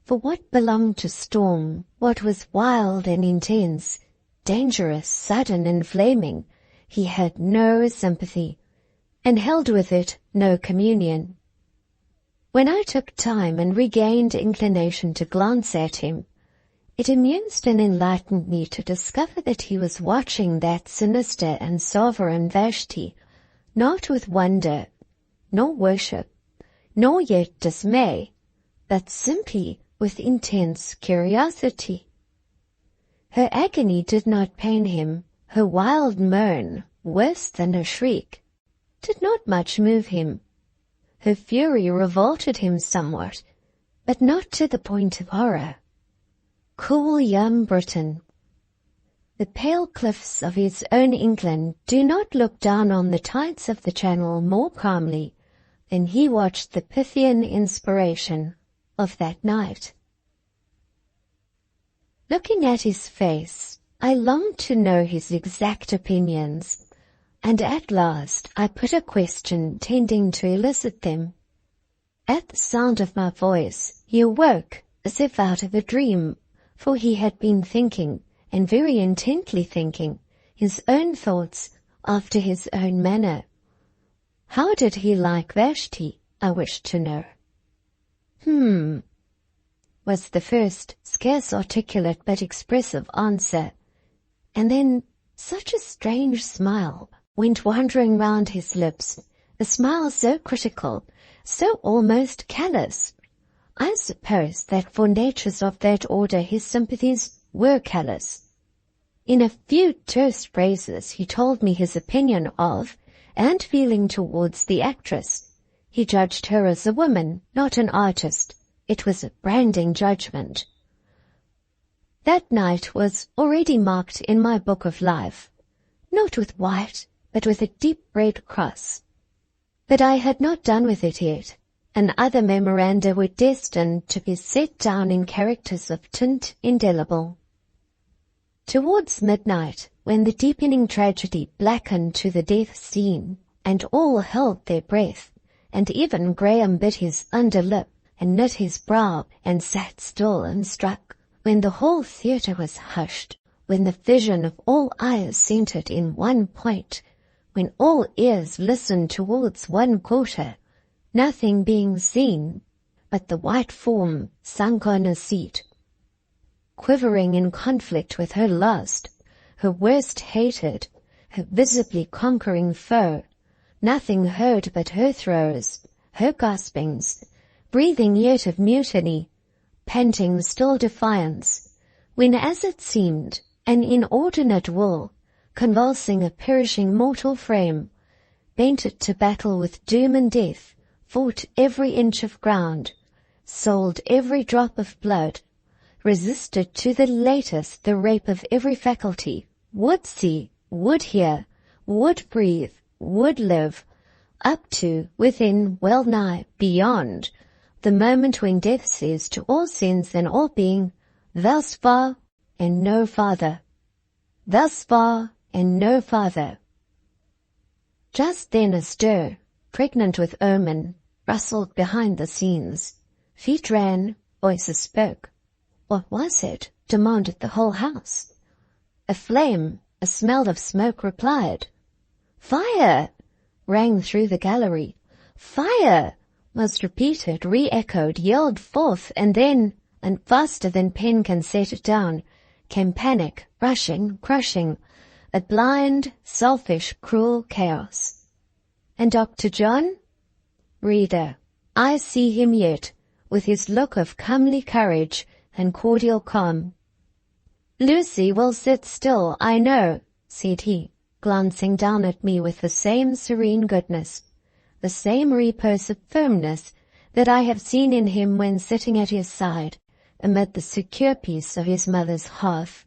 For what belonged to storm, what was wild and intense, dangerous, sudden and flaming, he had no sympathy, and held with it no communion. When I took time and regained inclination to glance at him, it amused and enlightened me to discover that he was watching that sinister and sovereign Vashti, not with wonder, nor worship, nor yet dismay, but simply with intense curiosity. Her agony did not pain him, her wild moan, worse than a shriek, did not much move him. Her fury revolted him somewhat, but not to the point of horror. Cool young Britain. The pale cliffs of his own England do not look down on the tides of the Channel more calmly than he watched the Pythian inspiration of that night. Looking at his face, I longed to know his exact opinions, and at last I put a question tending to elicit them. At the sound of my voice, he awoke as if out of a dream, for he had been thinking, and very intently thinking, his own thoughts after his own manner. How did he like Vashti, I wished to know. Was the first scarce articulate but expressive answer, and then such a strange smile went wandering round his lips, a smile so critical, so almost callous. I suppose that for natures of that order his sympathies were callous. In a few terse phrases he told me his opinion of, and feeling towards the actress. He judged her as a woman, not an artist. It was a branding judgment. That night was already marked in my book of life, not with white, but with a deep red cross. But I had not done with it yet, and other memoranda were destined to be set down in characters of tint indelible. Towards midnight, when the deepening tragedy blackened to the death scene, and all held their breath, and even Graham bit his under lip, and knit his brow, and sat still and struck, when the whole theatre was hushed, when the vision of all eyes centred in one point, when all ears listened towards one quarter, nothing being seen but the white form sunk on a seat, quivering in conflict with her last, her worst hated, her visibly conquering foe, nothing heard but her throes, her gaspings, breathing yet of mutiny, panting still defiance, when as it seemed an inordinate will, convulsing a perishing mortal frame, bent it to battle with doom and death, fought every inch of ground, sold every drop of blood, resisted to the latest the rape of every faculty, would see, would hear, would breathe, would live, up to, within, well nigh, beyond, the moment when death says to all sense and all being, thus far and no farther. Thus far and no farther. Just then a stir, pregnant with omen, rustled behind the scenes. Feet ran, voices spoke. What was it? Demanded the whole house. A flame, a smell of smoke replied. Fire! Rang through the gallery. Fire! Was repeated, re-echoed, yelled forth, and then, and faster than pen can set it down, came panic, rushing, crushing, a blind, selfish, cruel chaos. And Dr. John? Reader, I see him yet, with his look of comely courage and cordial calm. "Lucy will sit still, I know," said he, glancing down at me with the same serene goodness, the same repose of firmness that I have seen in him when sitting at his side, amid the secure peace of his mother's hearth.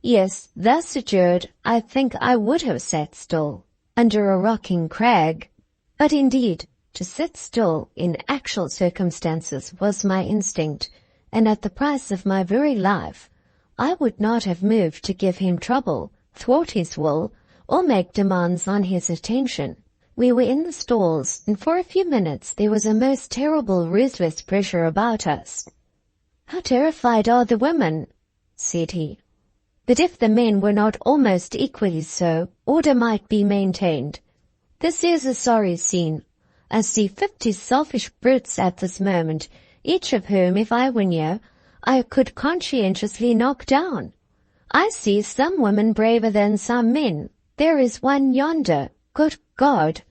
Yes, thus adjured, I think I would have sat still, under a rocking crag, but indeed, to sit still in actual circumstances was my instinct, and at the price of my very life, I would not have moved to give him trouble, thwart his will, or make demands on his attention. We were in the stalls, and for a few minutes there was a most terrible ruthless pressure about us. "How terrified are the women," said he. "But if the men were not almost equally so, order might be maintained. This is a sorry scene. I see 50 selfish brutes at this moment, each of whom, if I were near, I could conscientiously knock down. I see some women braver than some men. There is one yonder. Good God!"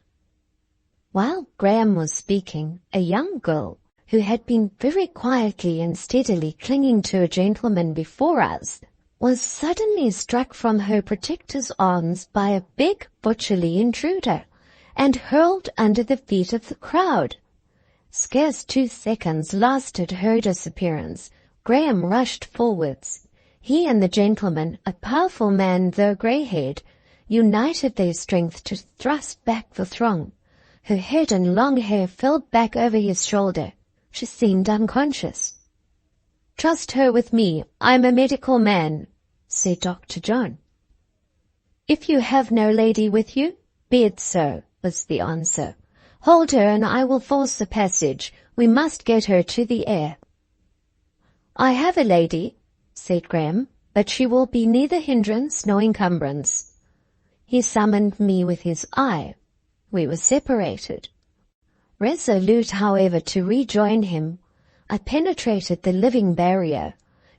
While Graham was speaking, a young girl, who had been very quietly and steadily clinging to a gentleman before us, was suddenly struck from her protector's arms by a big butcherly intruder, and hurled under the feet of the crowd. Scarce 2 seconds lasted her disappearance. Graham rushed forwards. He and the gentleman, a powerful man though grey-haired, united their strength to thrust back the throng. Her head and long hair fell back over his shoulder. She seemed unconscious. "Trust her with me. I'm a medical man," said Dr. John. "If you have no lady with you, be it so," was the answer. "Hold her and I will force a passage. We must get her to the air." "I have a lady," said Graham, "but she will be neither hindrance nor encumbrance." He summoned me with his eye. We were separated. Resolute, however, to rejoin him, I penetrated the living barrier,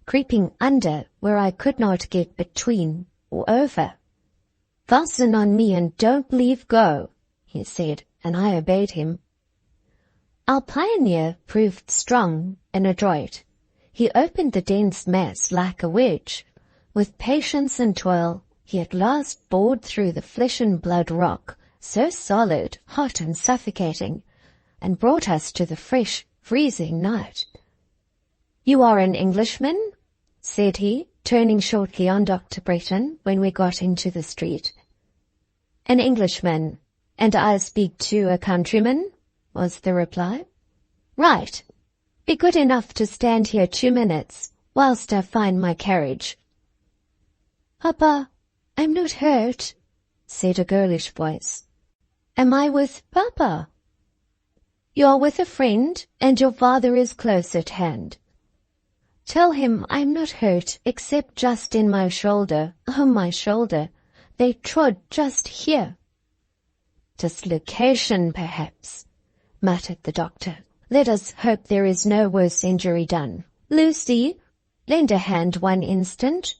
creeping under where I could not get between or over. "Fasten on me and don't leave go," he said, and I obeyed him. Our pioneer proved strong and adroit. He opened the dense mass like a wedge. With patience and toil, he at last bored through the flesh and blood rock, so solid, hot and suffocating, and brought us to the fresh, freezing night. "You are an Englishman?" said he, turning shortly on Dr. Bretton when we got into the street. "An Englishman, and I speak to a countryman," was the reply. "Right. Be good enough to stand here 2 minutes, whilst I find my carriage." "Papa, I'm not hurt," said a girlish voice. "Am I with Papa?" "You're with a friend, and your father is close at hand." "Tell him I'm not hurt except just in my shoulder. Oh, my shoulder. They trod just here." "Dislocation, perhaps," muttered the doctor. "Let us hope there is no worse injury done. Lucy, lend a hand 1 instant."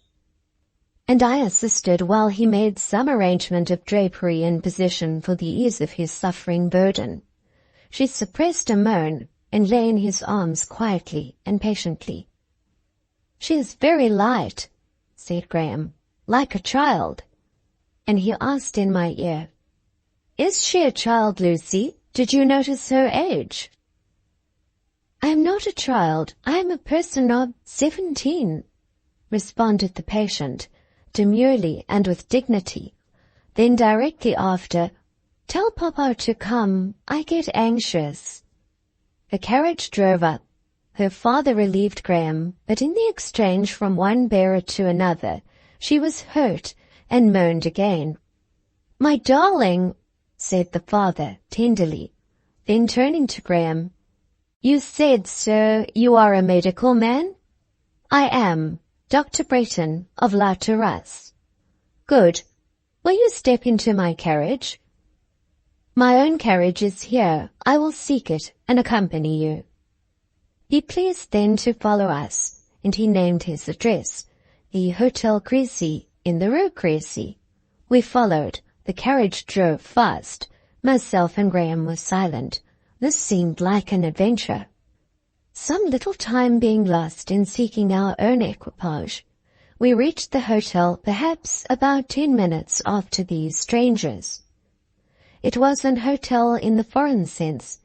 And I assisted while he made some arrangement of drapery in position for the ease of his suffering burden. She suppressed a moan and lay in his arms quietly and patiently. "She is very light," said Graham, "like a child." And he asked in my ear, "Is she a child, Lucy? Did you notice her age?" "I am not a child. I am a person of 17, responded the patient, demurely and with dignity. Then directly after, "Tell Papa to come. I get anxious." The carriage drove up. Her father relieved Graham, but in the exchange from one bearer to another, she was hurt and moaned again. "My darling," said the father tenderly. Then turning to Graham, "You said, sir, you are a medical man?" "I am. Dr. Bretton of La Terrasse." "Good. Will you step into my carriage?" "My own carriage is here. I will seek it and accompany you." Be pleased then to follow us, and he named his address, the Hotel Crécy in the Rue Crécy. We followed. The carriage drove fast. Myself and Graham were silent. This seemed like an adventure. Some little time being lost in seeking our own equipage, we reached the hotel perhaps about 10 minutes after these strangers. It was an hotel in the foreign sense,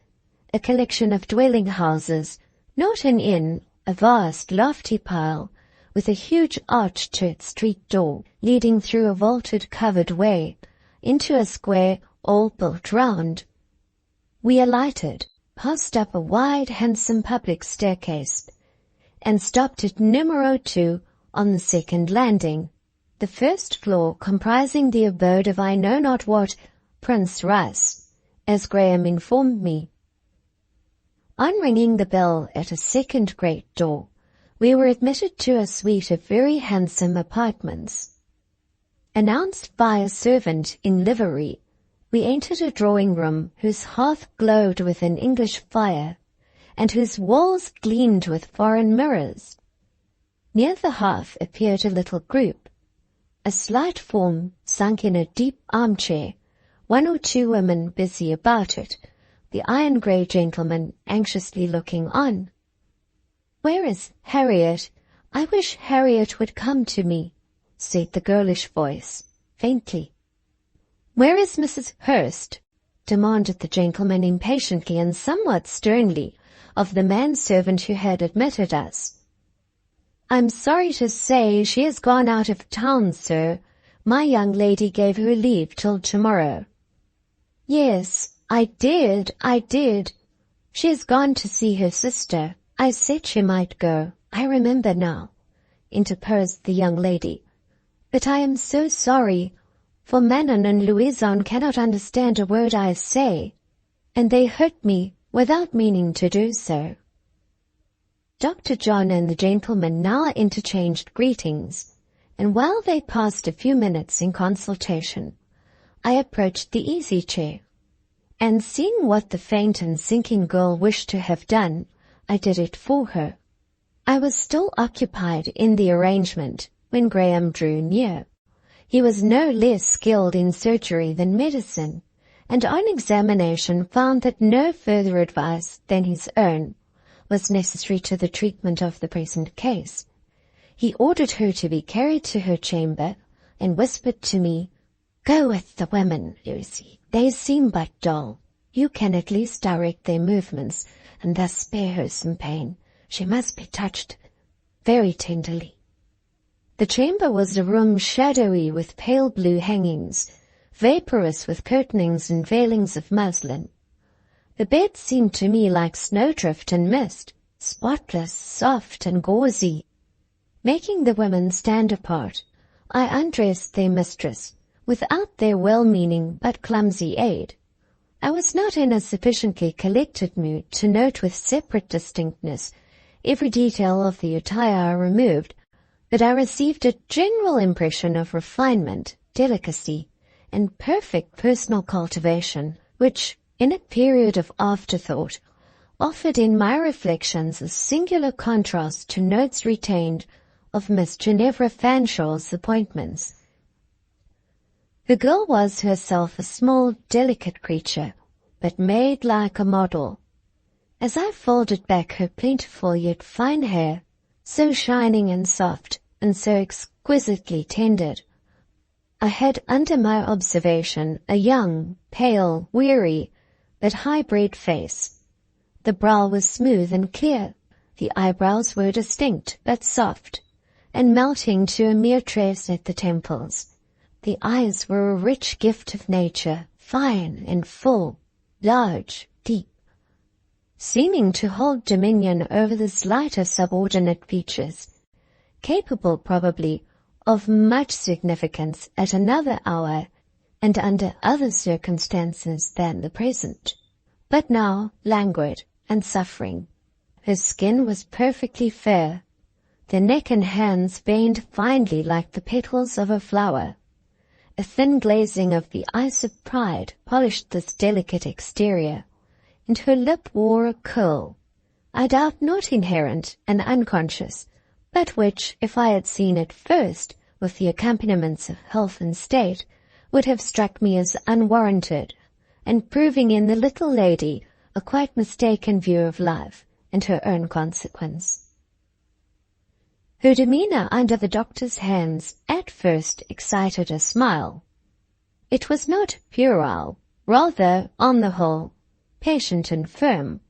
a collection of dwelling houses, not an inn, a vast lofty pile, with a huge arch to its street door, leading through a vaulted covered way, into a square all built round. We alighted, passed up a wide, handsome public staircase, and stopped at numero 2 on the second landing, the first floor comprising the abode of I know not what Prince Russ, as Graham informed me. On ringing the bell at a second great door, we were admitted to a suite of very handsome apartments. Announced by a servant in livery, we entered a drawing-room whose hearth glowed with an English fire, and whose walls gleamed with foreign mirrors. Near the hearth appeared a little group, a slight form sunk in a deep armchair, one or two women busy about it, the iron-grey gentleman anxiously looking on. "Where is Harriet? I wish Harriet would come to me," said the girlish voice, faintly. "Where is Mrs. Hurst?" demanded the gentleman impatiently and somewhat sternly of the manservant who had admitted us. "I'm sorry to say she has gone out of town, sir. My young lady gave her leave till tomorrow." "Yes, I did. She has gone to see her sister. I said she might go. I remember now," interposed the young lady. "But I am so sorry, for Manon and Louison cannot understand a word I say, and they hurt me without meaning to do so." Dr. John and the gentleman now interchanged greetings, and while they passed a few minutes in consultation, I approached the easy-chair, and seeing what the faint and sinking girl wished to have done, I did it for her. I was still occupied in the arrangement when Graham drew near. He was no less skilled in surgery than medicine, and on examination found that no further advice than his own was necessary to the treatment of the present case. He ordered her to be carried to her chamber, and whispered to me, "Go with the women, Lucy. They seem but dull. You can at least direct their movements, and thus spare her some pain. She must be touched very tenderly." The chamber was a room shadowy with pale blue hangings, vaporous with curtainings and veilings of muslin. The bed seemed to me like snowdrift and mist, spotless, soft, and gauzy. Making the women stand apart, I undressed their mistress, without their well-meaning but clumsy aid. I was not in a sufficiently collected mood to note with separate distinctness every detail of the attire I removed, but I received a general impression of refinement, delicacy, and perfect personal cultivation, which, in a period of afterthought, offered in my reflections a singular contrast to notes retained of Miss Ginevra Fanshaw's appointments. The girl was herself a small, delicate creature, but made like a model. As I folded back her plentiful yet fine hair, so shining and soft, and so exquisitely tended, I had under my observation a young, pale, weary, but high-bred face. The brow was smooth and clear, the eyebrows were distinct but soft, and melting to a mere trace at the temples. The eyes were a rich gift of nature, fine and full, large, deep, seeming to hold dominion over the slighter subordinate features, capable probably of much significance at another hour and under other circumstances than the present, but now languid and suffering. Her skin was perfectly fair, the neck and hands veined finely like the petals of a flower. A thin glazing of the ice of pride polished this delicate exterior, and her lip wore a curl, I doubt not inherent and unconscious, but which, if I had seen it first, with the accompaniments of health and state, would have struck me as unwarranted, and proving in the little lady a quite mistaken view of life, and her own consequence. Her demeanour under the doctor's hands at first excited a smile. It was not puerile, rather, on the whole, patient and firm,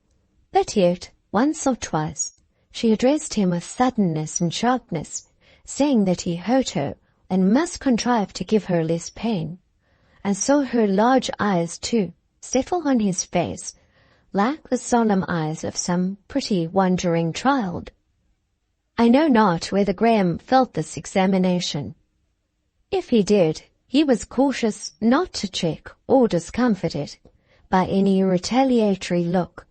but yet, once or twice, she addressed him with suddenness and sharpness, saying that he hurt her and must contrive to give her less pain, and saw her large eyes, too, settle on his face, like the solemn eyes of some pretty wondering child. I know not whether Graham felt this examination. If he did, he was cautious not to check or discomfort it by any retaliatory look.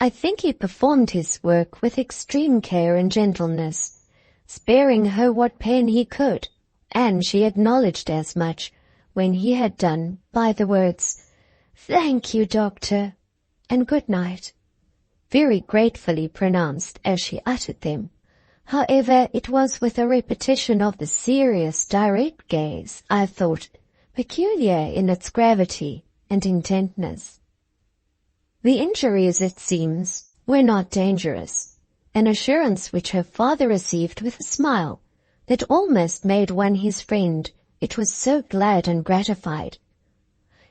I think he performed his work with extreme care and gentleness, sparing her what pain he could, and she acknowledged as much when he had done by the words, "Thank you, doctor," and "Good night," very gratefully pronounced as she uttered them. However, it was with a repetition of the serious, direct gaze, I thought, peculiar in its gravity and intentness. The injuries, it seems, were not dangerous, an assurance which her father received with a smile that almost made one his friend, it was so glad and gratified.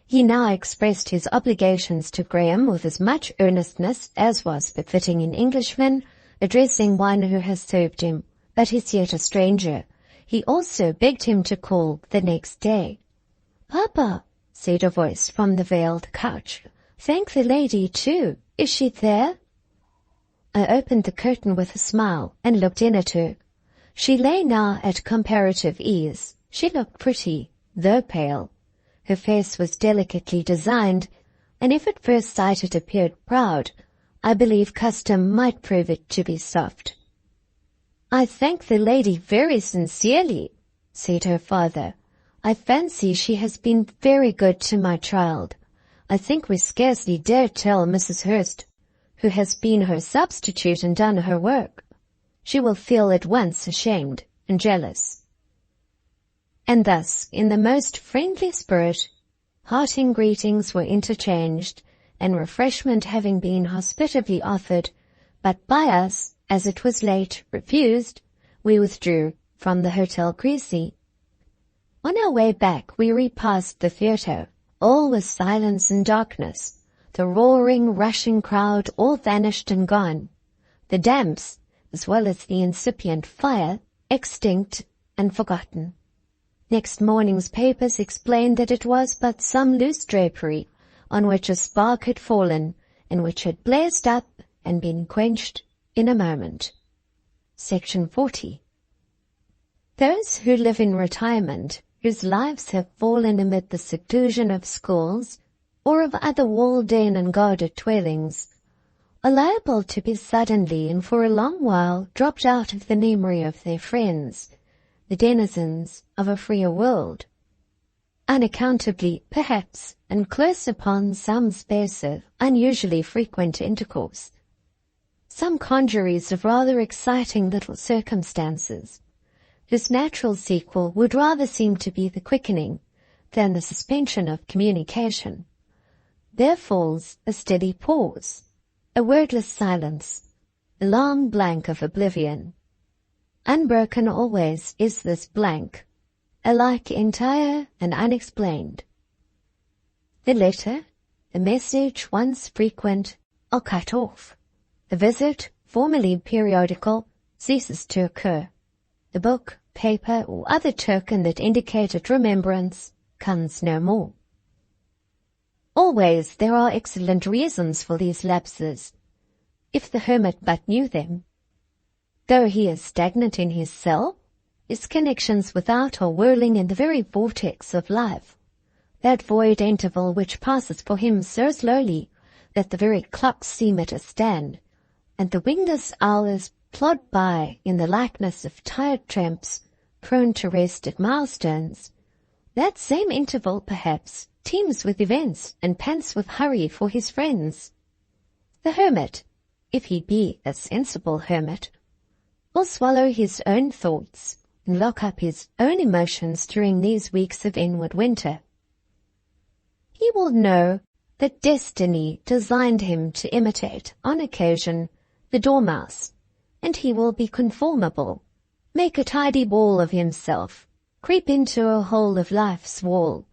He now expressed his obligations to Graham with as much earnestness as was befitting an Englishman addressing one who has served him, but is yet a stranger. He also begged him to call the next day. "Papa," said a voice from the veiled couch, "thank the lady, too. Is she there?" I opened the curtain with a smile and looked in at her. She lay now at comparative ease. She looked pretty, though pale. Her face was delicately designed, and if at first sight it appeared proud, I believe custom might prove it to be soft. "I thank the lady very sincerely," said her father. "I fancy she has been very good to my child. I think we scarcely dare tell Mrs. Hurst, who has been her substitute and done her work. She will feel at once ashamed and jealous." And thus, in the most friendly spirit, parting greetings were interchanged, and refreshment having been hospitably offered, but by us, as it was late, refused, we withdrew from the Hotel Creasy. On our way back we repassed the theatre. All was silence and darkness. The roaring, rushing crowd all vanished and gone. The damps, as well as the incipient fire, extinct and forgotten. Next morning's papers explained that it was but some loose drapery on which a spark had fallen, and which had blazed up and been quenched in a moment. Section 40. Those who live in retirement, whose lives have fallen amid the seclusion of schools, or of other walled-in and guarded dwellings, are liable to be suddenly and for a long while dropped out of the memory of their friends, the denizens of a freer world. Unaccountably, perhaps, and close upon some space of unusually frequent intercourse. Some congeries of rather exciting little circumstances, whose natural sequel would rather seem to be the quickening than the suspension of communication. There falls a steady pause, a wordless silence, a long blank of oblivion. Unbroken always is this blank, alike entire and unexplained. The letter, the message once frequent, are cut off. The visit, formerly periodical, ceases to occur. The book, paper, or other token that indicated remembrance comes no more. Always there are excellent reasons for these lapses, if the hermit but knew them. Though he is stagnant in his cell, his connections without are whirling in the very vortex of life, that void interval which passes for him so slowly that the very clocks seem at a stand, and the wingless hours plod by in the likeness of tired tramps prone to rest at milestones. That same interval, perhaps, teems with events and pants with hurry for his friends. The hermit, if he be a sensible hermit, will swallow his own thoughts and lock up his own emotions during these weeks of inward winter. He will know that destiny designed him to imitate, on occasion, the dormouse, and he will be conformable, make a tidy ball of himself, creep into a hole of life's wall,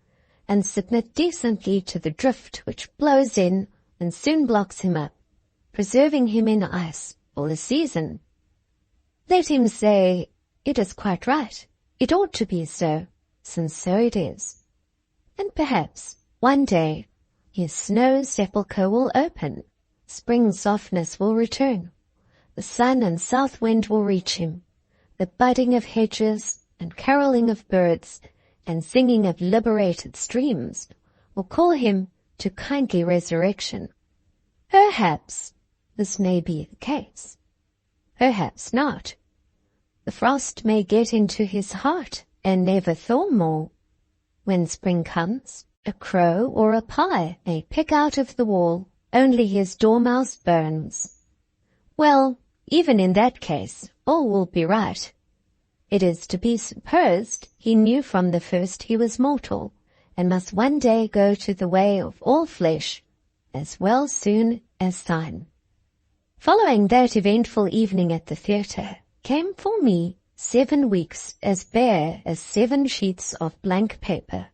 and submit decently to the drift which blows in and soon blocks him up, preserving him in ice for the season. Let him say, "It is quite right. It ought to be so, since so it is." And perhaps, one day, his snow sepulchre will open, spring softness will return, the sun and south wind will reach him, the budding of hedges and caroling of birds and singing of liberated streams will call him to kindly resurrection. Perhaps this may be the case. Perhaps not. The frost may get into his heart and never thaw more. When spring comes, a crow or a pie may pick out of the wall only his dormouse bones. Well, even in that case, all will be right. It is to be supposed he knew from the first he was mortal, and must one day go to the way of all flesh, as well soon as thine. Following that eventful evening at the theatre, came for me 7 weeks as bare as 7 sheets of blank paper.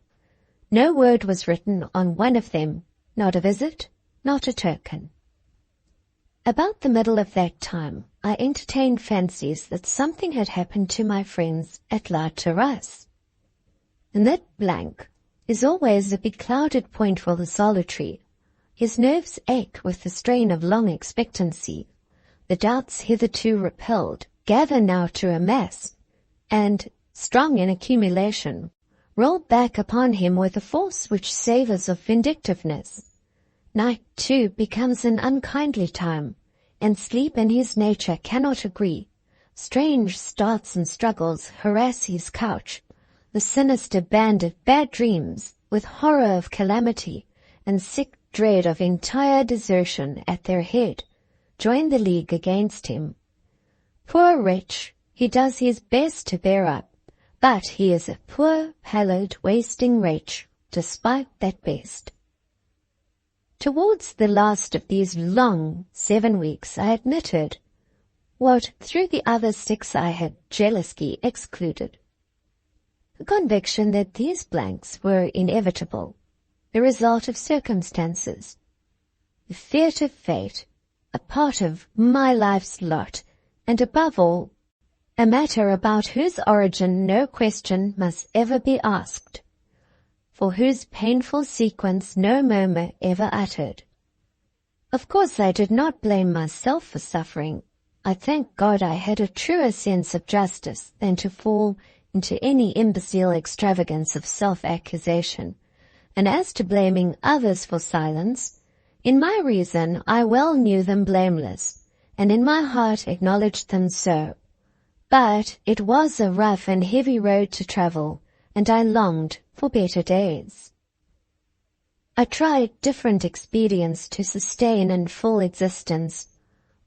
No word was written on one of them, not a visit, not a token. About the middle of that time, I entertained fancies that something had happened to my friends at La Terrasse. And that blank is always a beclouded point for the solitary. His nerves ache with the strain of long expectancy. The doubts hitherto repelled gather now to a mass, and, strong in accumulation, roll back upon him with a force which savours of vindictiveness. Night, too, becomes an unkindly time, and sleep and his nature cannot agree. Strange starts and struggles harass his couch. The sinister band of bad dreams, with horror of calamity and sick dread of entire desertion at their head, join the league against him. Poor wretch, he does his best to bear up, but he is a poor, pallid, wasting wretch, despite that best. Towards the last of these long 7 weeks I admitted what through the other 6 I had jealously excluded. The conviction that these blanks were inevitable, the result of circumstances, the fiat of fate, a part of my life's lot, and above all, a matter about whose origin no question must ever be asked, for whose painful sequence no murmur ever uttered. Of course I did not blame myself for suffering. I thank God I had a truer sense of justice than to fall into any imbecile extravagance of self-accusation. And as to blaming others for silence, in my reason I well knew them blameless, and in my heart acknowledged them so. But it was a rough and heavy road to travel, and I longed for better days. I tried different expedients to sustain in full existence.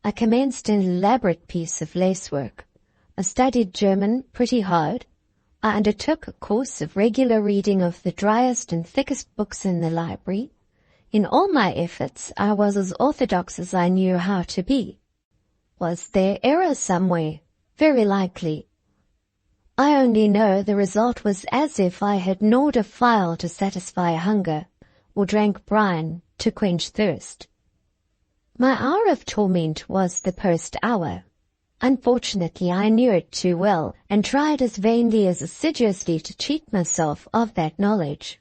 I commenced an elaborate piece of lacework. I studied German pretty hard. I undertook a course of regular reading of the driest and thickest books in the library. In all my efforts, I was as orthodox as I knew how to be. Was there error somewhere? Very likely. I only know the result was as if I had gnawed a file to satisfy hunger, or drank brine to quench thirst. My hour of torment was the post hour. Unfortunately, I knew it too well, and tried as vainly as assiduously to cheat myself of that knowledge.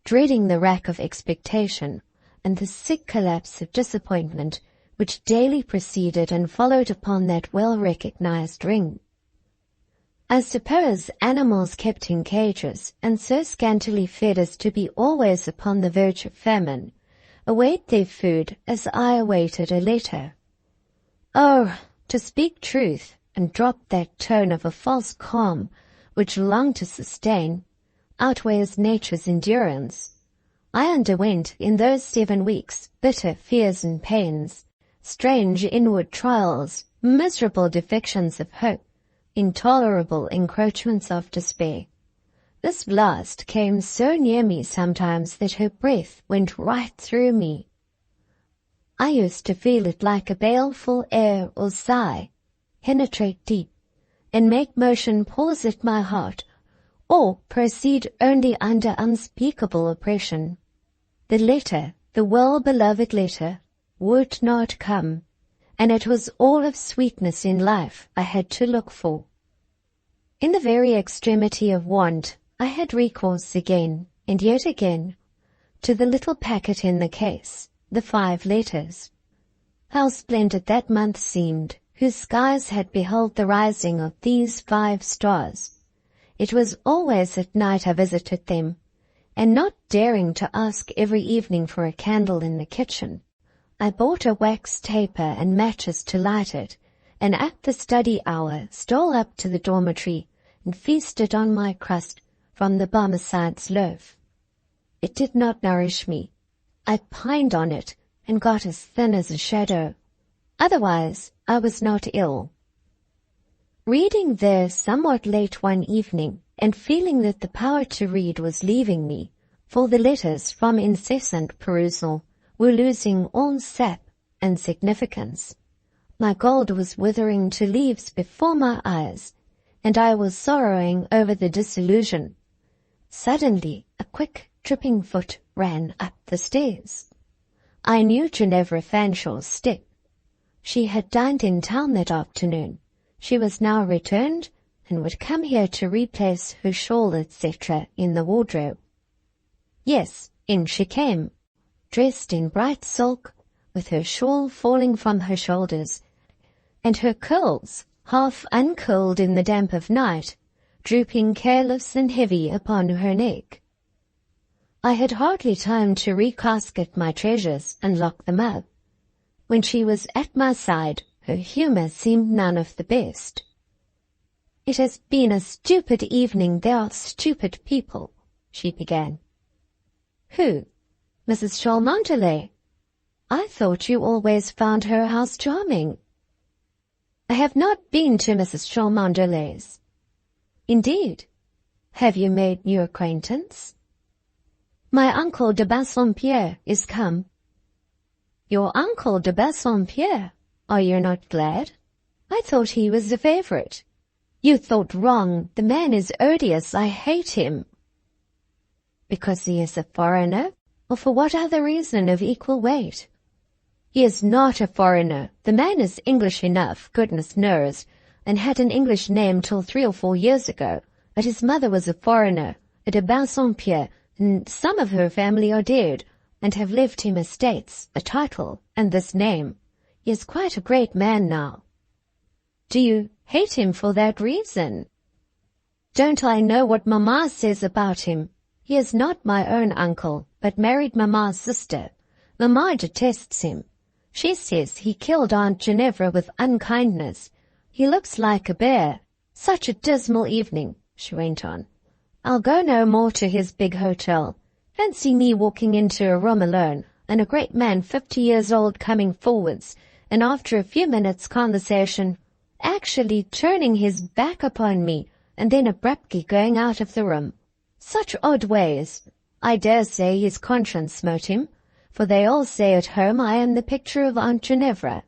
Dreading the rack of expectation, and the sick collapse of disappointment which daily preceded and followed upon that well-recognized ring. I suppose animals kept in cages, and so scantily fed as to be always upon the verge of famine, await their food as I awaited a letter. Oh, to speak truth, and drop that tone of a false calm which longed to sustain, outweighs nature's endurance. I underwent in those 7 weeks bitter fears and pains, strange inward trials, miserable defections of hope, intolerable encroachments of despair. This last came so near me sometimes that her breath went right through me. I used to feel it like a baleful air or sigh penetrate deep, and make motion pause at my heart, or proceed only under unspeakable oppression. The letter, the well-beloved letter, would not come, and it was all of sweetness in life I had to look for. In the very extremity of want, I had recourse again, and yet again, to the little packet in the case, the 5 letters. How splendid that month seemed, whose skies had beheld the rising of these 5 stars. It was always at night I visited them, and not daring to ask every evening for a candle in the kitchen, I bought a wax taper and matches to light it, and at the study hour stole up to the dormitory and feasted on my crust from the Barmecide's loaf. It did not nourish me. I pined on it and got as thin as a shadow. Otherwise, I was not ill. Reading there somewhat late one evening, and feeling that the power to read was leaving me, for the letters from incessant perusal were losing all sap and significance. My gold was withering to leaves before my eyes, and I was sorrowing over the disillusion. Suddenly, a quick, tripping foot ran up the stairs. I knew Ginevra Fanshaw's step. She had dined in town that afternoon. She was now returned, and would come here to replace her shawl, etc., in the wardrobe. Yes, in she came, dressed in bright silk, with her shawl falling from her shoulders, and her curls, half uncurled in the damp of night, drooping careless and heavy upon her neck. I had hardly time to recasket my treasures and lock them up. When she was at my side, her humour seemed none of the best. "It has been a stupid evening. They are stupid people," she began. "Who? Mrs. Cholmondeley? I thought you always found her house charming." "I have not been to Mrs. Cholmondeley's." "Indeed? Have you made new acquaintance?" "My uncle de Bassompierre is come." "Your uncle de Bassompierre? Are you not glad? I thought he was a favourite." "You thought wrong. The man is odious. I hate him." "Because he is a foreigner, or for what other reason of equal weight?" "He is not a foreigner. The man is English enough, goodness knows, and had an English name till 3 or 4 years ago, but his mother was a foreigner, a de Bassompierre, and some of her family are dead, and have left him estates, a title, and this name. He is quite a great man now." "Do you hate him for that reason?" "Don't I know what Mamma says about him? He is not my own uncle, but married Mamma's sister. Mamma detests him. She says he killed Aunt Ginevra with unkindness. He looks like a bear. Such a dismal evening," she went on. "I'll go no more to his big hotel. Fancy me walking into a room alone, and a great man 50 years old coming forwards, and after a few minutes' conversation, actually turning his back upon me, and then abruptly going out of the room. Such odd ways. I dare say his conscience smote him, for they all say at home I am the picture of Aunt Ginevra.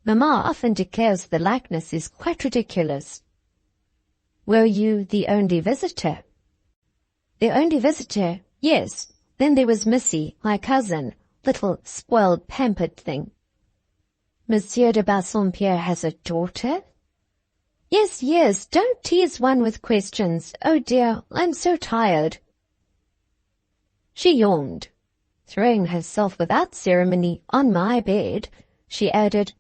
Mamma often declares the likeness is quite ridiculous." "Were you the only visitor?" "The only visitor? Yes. Then there was Missy, my cousin, little spoiled, pampered thing." "Monsieur de Bassompierre has a daughter?" Yes, yes, don't tease one with questions. Oh dear, I'm so tired." She yawned. Throwing herself without ceremony on my bed, she added,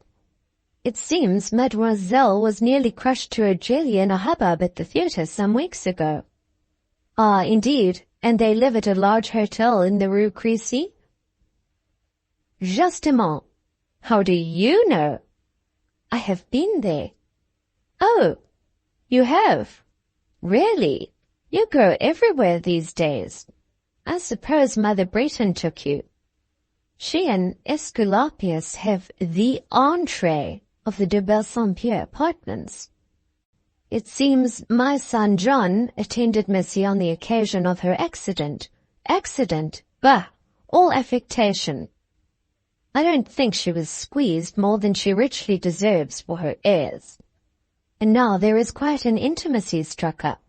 "It seems Mademoiselle was nearly crushed to a jelly in a hubbub at the theatre some weeks ago." "Ah, indeed, and they live at a large hotel in the Rue Crécy?" "Justement. How do you know?" "I have been there." "Oh, you have? Really? You go everywhere these days. I suppose Mother Breton took you." "She and Esculapius have the entree of the de Bassompierre apartments." It seems my son John attended Missy on the occasion of her accident. Accident? Bah! All affectation. I don't think she was squeezed more than she richly deserves for her airs. And now there is quite an intimacy struck up.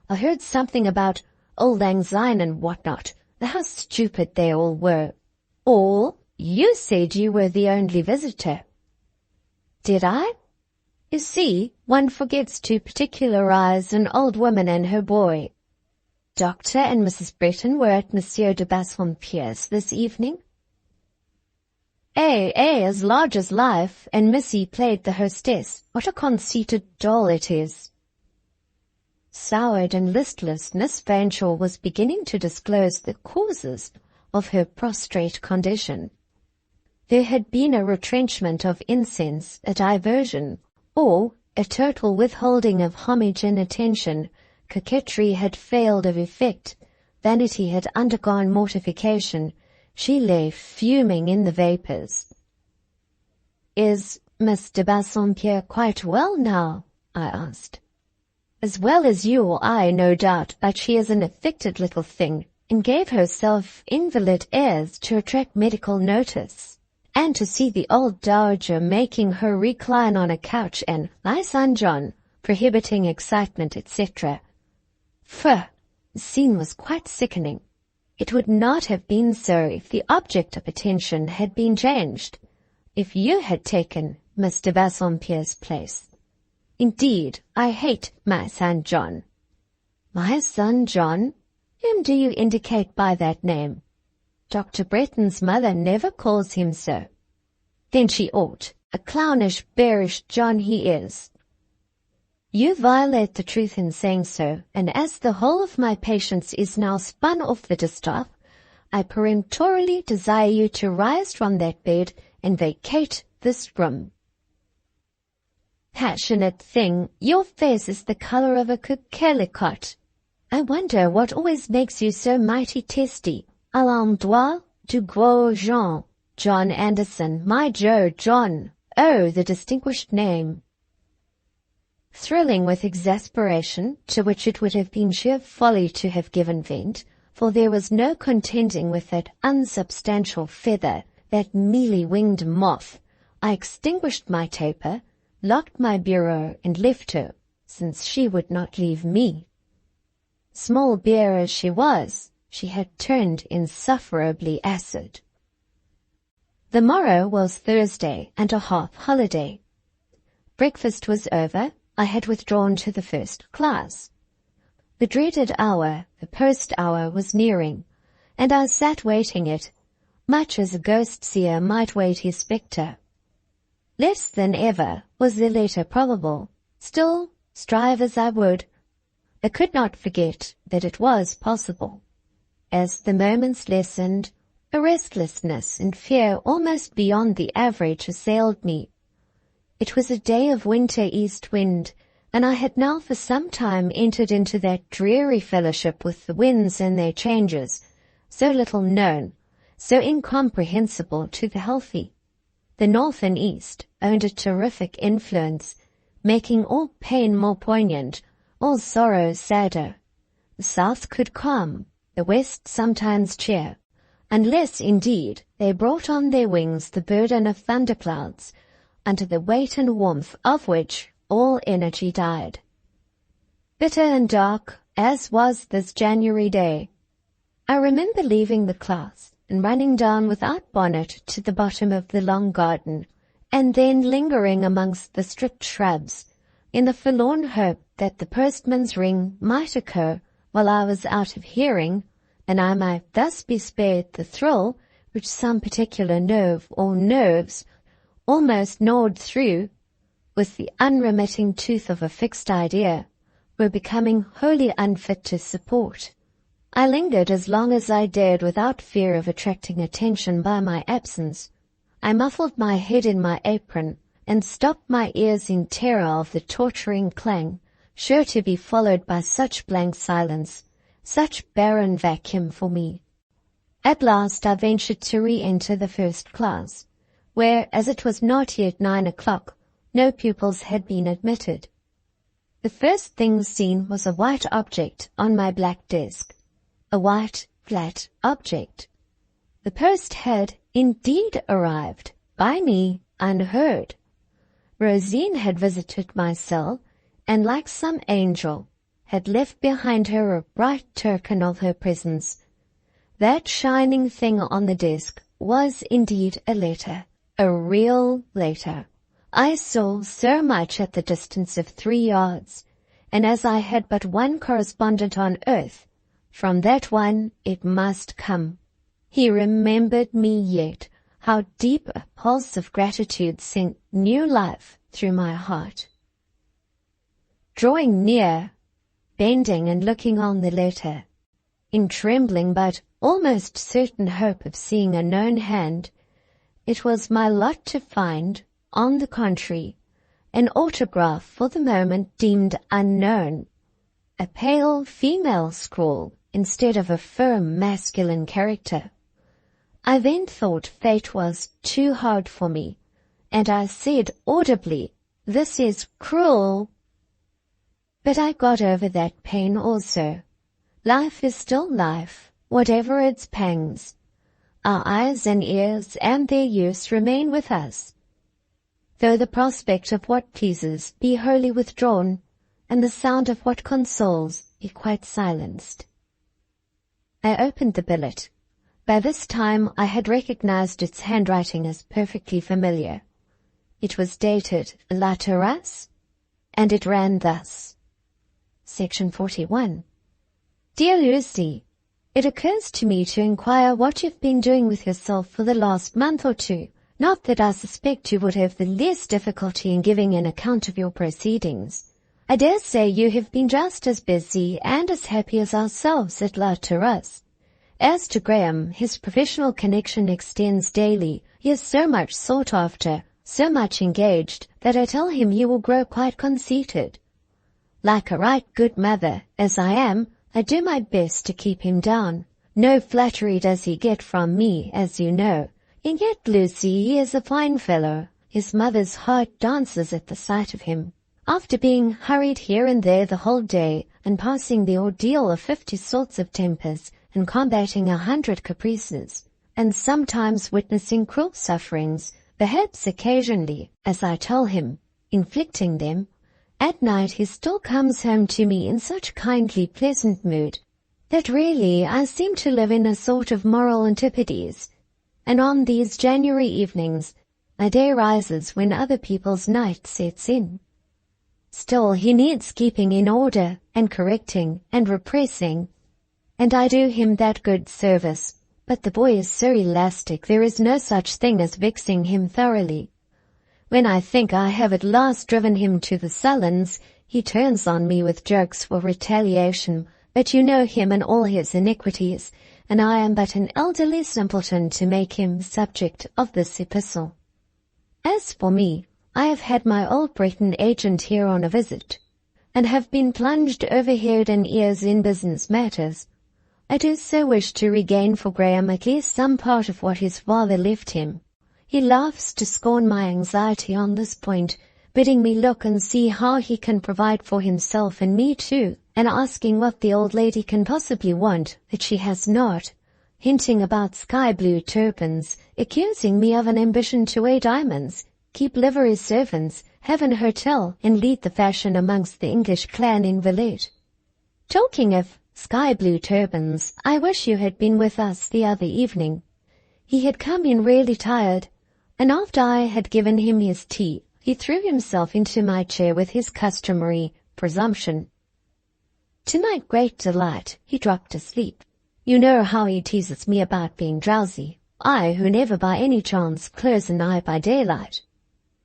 I heard something about old lang syne and whatnot. How stupid they all were. All? You said you were the only visitor. Did I? You see, one forgets to particularize an old woman and her boy. Dr. and Mrs. Bretton were at Monsieur de Bassompierre's this evening. As large as life, and Missy played the hostess. What a conceited doll it is. Soured and listless, Miss Fanshawe was beginning to disclose the causes of her prostrate condition. There had been a retrenchment of incense, a diversion, or a total withholding of homage and attention. Coquetry had failed of effect. Vanity had undergone mortification. She lay fuming in the vapours. "Is Miss de Bassompierre quite well now?" I asked. "As well as you or I, no doubt, but she is an affected little thing, and gave herself invalid airs to attract medical notice, and to see the old dowager making her recline on a couch and, my son John, prohibiting excitement, etc. Pho! The scene was quite sickening. It would not have been so if the object of attention had been changed, if you had taken Miss de Bassompierre's place. Indeed, I hate my son John." "My son John? Whom do you indicate by that name?" "Dr. Bretton's mother never calls him so." "Then she ought. A clownish, bearish John he is." "You violate the truth in saying so, and as the whole of my patience is now spun off the distaff, I peremptorily desire you to rise from that bed and vacate this room." "Passionate thing, your face is the colour of a coquelicot. I wonder what always makes you so mighty testy. À l'endroit du gros Jean, John Anderson, my Joe, John. Oh, the distinguished name." Thrilling with exasperation, to which it would have been sheer folly to have given vent, for there was no contending with that unsubstantial feather, that mealy-winged moth, I extinguished my taper, locked my bureau, and left her, since she would not leave me. Small beer as she was, she had turned insufferably acid. The morrow was Thursday, and a half-holiday. Breakfast was over. I had withdrawn to the first class. The dreaded hour, the post hour, was nearing, and I sat waiting it, much as a ghost-seer might wait his spectre. Less than ever was the latter probable. Still, strive as I would, I could not forget that it was possible. As the moments lessened, a restlessness and fear almost beyond the average assailed me. It was a day of winter east wind, and I had now for some time entered into that dreary fellowship with the winds and their changes, so little known, so incomprehensible to the healthy. The north and east owned a terrific influence, making all pain more poignant, all sorrow sadder. The south could calm, the west sometimes cheer, unless, indeed, they brought on their wings the burden of thunderclouds, under the weight and warmth of which all energy died. Bitter and dark, as was this January day, I remember leaving the class and running down without bonnet to the bottom of the long garden, and then lingering amongst the stripped shrubs, in the forlorn hope that the postman's ring might occur while I was out of hearing, and I might thus be spared the thrill which some particular nerve or nerves almost gnawed through, with the unremitting tooth of a fixed idea, were becoming wholly unfit to support. I lingered as long as I dared without fear of attracting attention by my absence. I muffled my head in my apron, and stopped my ears in terror of the torturing clang, sure to be followed by such blank silence, such barren vacuum for me. At last I ventured to re-enter the first class, where, as it was not yet 9 o'clock, no pupils had been admitted. The first thing seen was a white object on my black desk. A white, flat object. The post had indeed arrived, by me unheard. Rosine had visited my cell, and like some angel, had left behind her a bright token of her presence. That shining thing on the desk was indeed a letter, a real letter. I saw so much at the distance of 3 yards, and as I had but one correspondent on earth, from that one it must come. He remembered me yet, how deep a pulse of gratitude sent new life through my heart. Drawing near, bending and looking on the letter, in trembling but almost certain hope of seeing a known hand, it was my lot to find, on the contrary, an autograph for the moment deemed unknown, a pale female scrawl instead of a firm masculine character. I then thought fate was too hard for me, and I said audibly, "This is cruel." But I got over that pain also. Life is still life, whatever its pangs. Our eyes and ears and their use remain with us, though the prospect of what pleases be wholly withdrawn, and the sound of what consoles be quite silenced. I opened the billet. By this time I had recognized its handwriting as perfectly familiar. It was dated La Terrasse, and it ran thus. Section 41. Dear Lucy, it occurs to me to inquire what you've been doing with yourself for the last month or two. Not that I suspect you would have the least difficulty in giving an account of your proceedings. I dare say you have been just as busy and as happy as ourselves at La Terrasse. As to Graham, his professional connection extends daily. He is so much sought after, so much engaged, that I tell him he will grow quite conceited. Like a right good mother, as I am, I do my best to keep him down. No flattery does he get from me, as you know. And yet, Lucy, he is a fine fellow. His mother's heart dances at the sight of him. After being hurried here and there the whole day, and passing the ordeal of 50 sorts of tempers, and combating 100 caprices, and sometimes witnessing cruel sufferings, perhaps occasionally, as I tell him, inflicting them, at night he still comes home to me in such kindly, pleasant mood, that really I seem to live in a sort of moral antipodes, and on these January evenings my day rises when other people's night sets in. Still he needs keeping in order, and correcting, and repressing, and I do him that good service, but the boy is so elastic there is no such thing as vexing him thoroughly. When I think I have at last driven him to the sullens, he turns on me with jokes for retaliation, but you know him and all his iniquities, and I am but an elderly simpleton to make him subject of this epistle. As for me, I have had my old Breton agent here on a visit, and have been plunged over head and ears in business matters. I do so wish to regain for Graham at least some part of what his father left him. He laughs to scorn my anxiety on this point, bidding me look and see how he can provide for himself and me too, and asking what the old lady can possibly want that she has not, hinting about sky-blue turbans, accusing me of an ambition to wear diamonds, keep livery servants, have an hotel, and lead the fashion amongst the English clan in Villette. Talking of sky-blue turbans, I wish you had been with us the other evening. He had come in really tired, and after I had given him his tea, he threw himself into my chair with his customary presumption. To my great delight, he dropped asleep. You know how he teases me about being drowsy, I who never by any chance close an eye by daylight.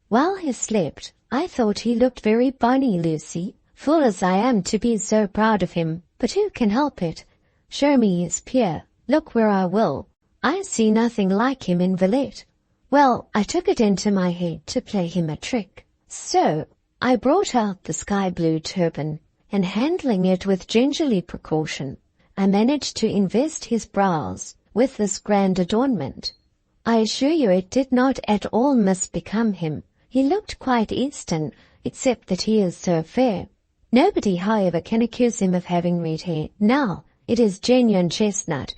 While he slept, I thought he looked very bonny, Lucy, fool as I am to be so proud of him, but who can help it? Show me his peer, look where I will, I see nothing like him in Villette. Well, I took it into my head to play him a trick. So I brought out the sky-blue turban, and handling it with gingerly precaution, I managed to invest his brows with this grand adornment. I assure you it did not at all misbecome him. He looked quite Eastern, except that he is so fair. Nobody, however, can accuse him of having red hair. Now, it is genuine chestnut,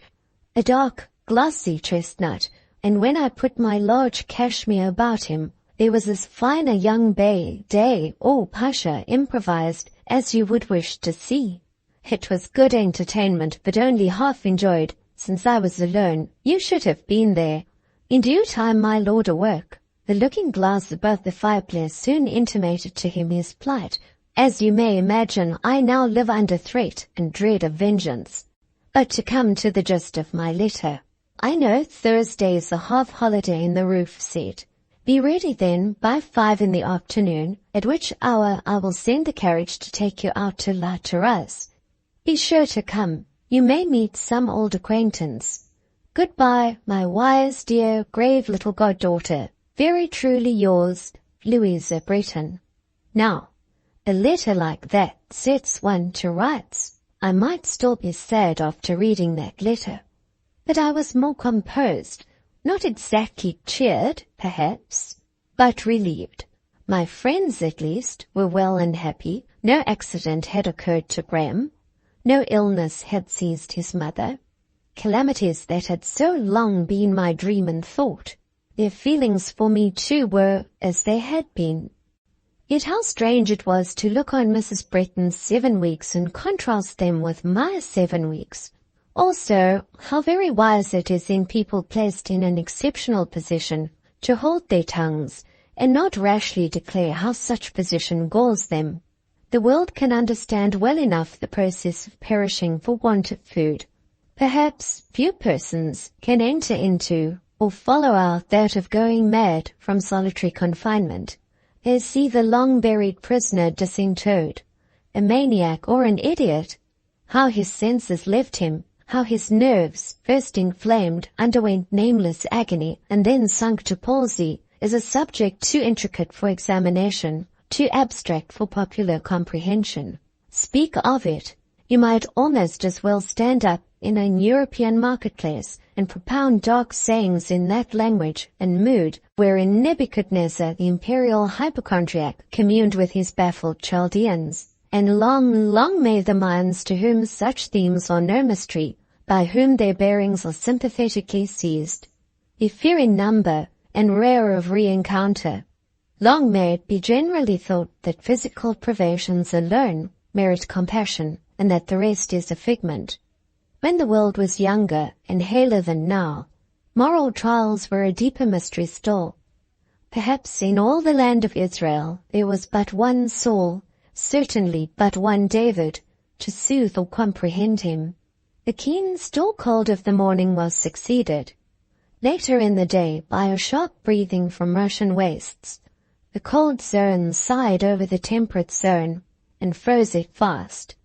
a dark, glossy chestnut, and when I put my large cashmere about him, there was as fine a young day or pasha improvised as you would wish to see. It was good entertainment, but only half enjoyed, since I was alone. You should have been there. In due time my lord awoke. The looking-glass above the fireplace soon intimated to him his plight. As you may imagine, I now live under threat and dread of vengeance. But to come to the gist of my letter, I know Thursday's a half-holiday in the roof set. Be ready then by 5 in the afternoon, at which hour I will send the carriage to take you out to La Terrasse. Be sure to come. You may meet some old acquaintance. Goodbye, my wise, dear, grave little goddaughter. Very truly yours, Louisa Breton. Now, a letter like that sets one to rights. I might still be sad after reading that letter, but I was more composed, not exactly cheered, perhaps, but relieved. My friends, at least, were well and happy. No accident had occurred to Graham. No illness had seized his mother. Calamities that had so long been my dream and thought. Their feelings for me, too, were as they had been. Yet how strange it was to look on Mrs. Breton's 7 weeks and contrast them with my 7 weeks. Also, how very wise it is in people placed in an exceptional position to hold their tongues and not rashly declare how such position galls them. The world can understand well enough the process of perishing for want of food. Perhaps few persons can enter into or follow out that of going mad from solitary confinement. They see the long-buried prisoner disinterred, a maniac or an idiot, how his senses left him, how his nerves, first inflamed, underwent nameless agony, and then sunk to palsy, is a subject too intricate for examination, too abstract for popular comprehension. Speak of it, you might almost as well stand up in an European marketplace and propound dark sayings in that language and mood wherein Nebuchadnezzar, the imperial hypochondriac, communed with his baffled Chaldeans. And long, long may the minds to whom such themes are no mystery, by whom their bearings are sympathetically seized, be few in number and rare of re-encounter. Long may it be generally thought that physical privations alone merit compassion, and that the rest is a figment. When the world was younger and haler than now, moral trials were a deeper mystery still. Perhaps in all the land of Israel there was but one Saul, certainly but one David, to soothe or comprehend him. The keen, still cold of the morning was succeeded, later in the day, by a sharp breathing from Russian wastes. The cold zone sighed over the temperate zone and froze it fast.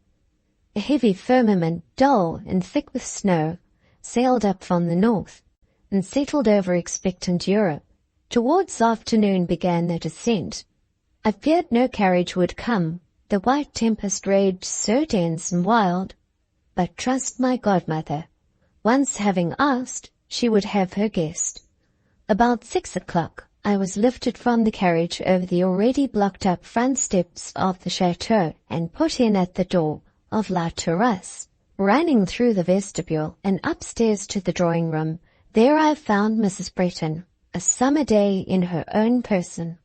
A heavy firmament, dull and thick with snow, sailed up from the north and settled over expectant Europe. Towards afternoon began the descent. I feared no carriage would come. The white tempest raged so dense and wild. But trust my godmother. Once having asked, she would have her guest. About 6 o'clock, I was lifted from the carriage over the already blocked-up front steps of the chateau and put in at the door of La Terrasse. Running through the vestibule and upstairs to the drawing-room, there I found Mrs. Breton, a summer day in her own person.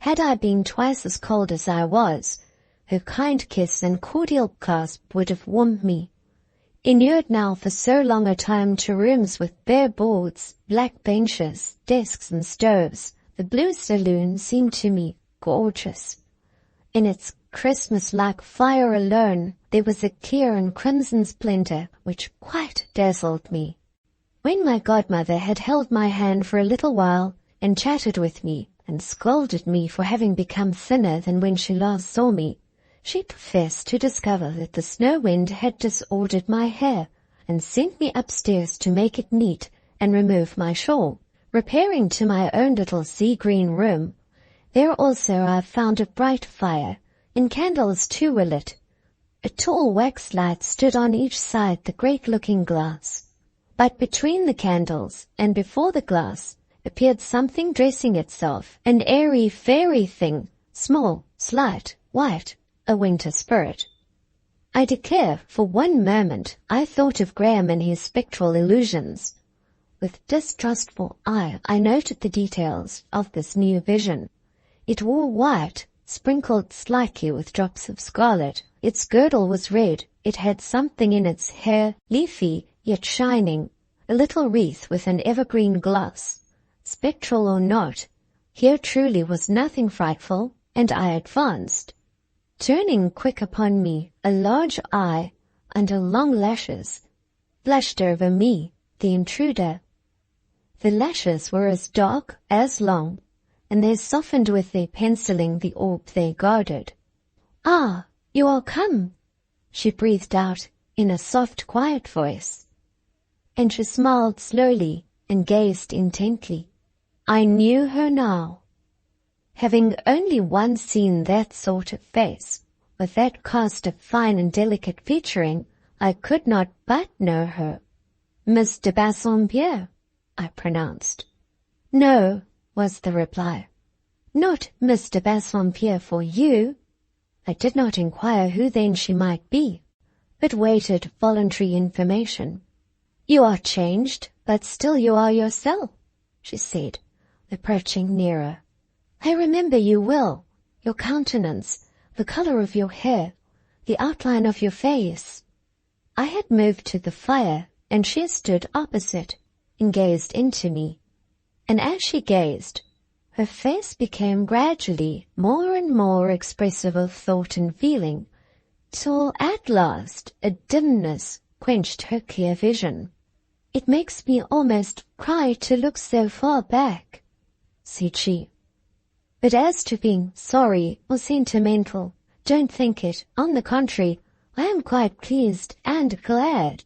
Had I been twice as cold as I was, her kind kiss and cordial clasp would have warmed me. Inured now for so long a time to rooms with bare boards, black benches, desks and stoves, the blue saloon seemed to me gorgeous. In its Christmas-like fire alone, there was a clear and crimson splendor which quite dazzled me. When my godmother had held my hand for a little while and chatted with me and scolded me for having become thinner than when she last saw me, she professed to discover that the snow wind had disordered my hair and sent me upstairs to make it neat and remove my shawl. Repairing to my own little sea-green room, there also I found a bright fire, and candles too were lit. A tall wax light stood on each side the great looking-glass. But between the candles and before the glass appeared something dressing itself, an airy, fairy thing, small, slight, white, a winter spirit. I declare, for one moment, I thought of Graham and his spectral illusions. With distrustful eye, I noted the details of this new vision. It wore white, sprinkled slightly with drops of scarlet. Its girdle was red. It had something in its hair, leafy yet shining, a little wreath with an evergreen gloss. Spectral or not, here truly was nothing frightful, and I advanced. Turning quick upon me, a large eye, under long lashes, flashed over me, the intruder. The lashes were as dark as long, and they softened with their penciling the orb they guarded. "Ah, you are come," she breathed out in a soft, quiet voice. And she smiled slowly and gazed intently. I knew her now. Having only once seen that sort of face, with that cast of fine and delicate featuring, I could not but know her. "Miss de Bassompierre," I pronounced. "No," was the reply. "Not Miss de Bassompierre for you." I did not inquire who then she might be, but waited voluntary information. "You are changed, but still you are yourself," she said, approaching nearer. "I remember you well, your countenance, the color of your hair, the outline of your face." I had moved to the fire, and she stood opposite and gazed into me. And as she gazed, her face became gradually more and more expressive of thought and feeling, till at last a dimness quenched her clear vision. "It makes me almost cry to look so far back," said she. "But as to being sorry or sentimental, don't think it. On the contrary, I am quite pleased and glad."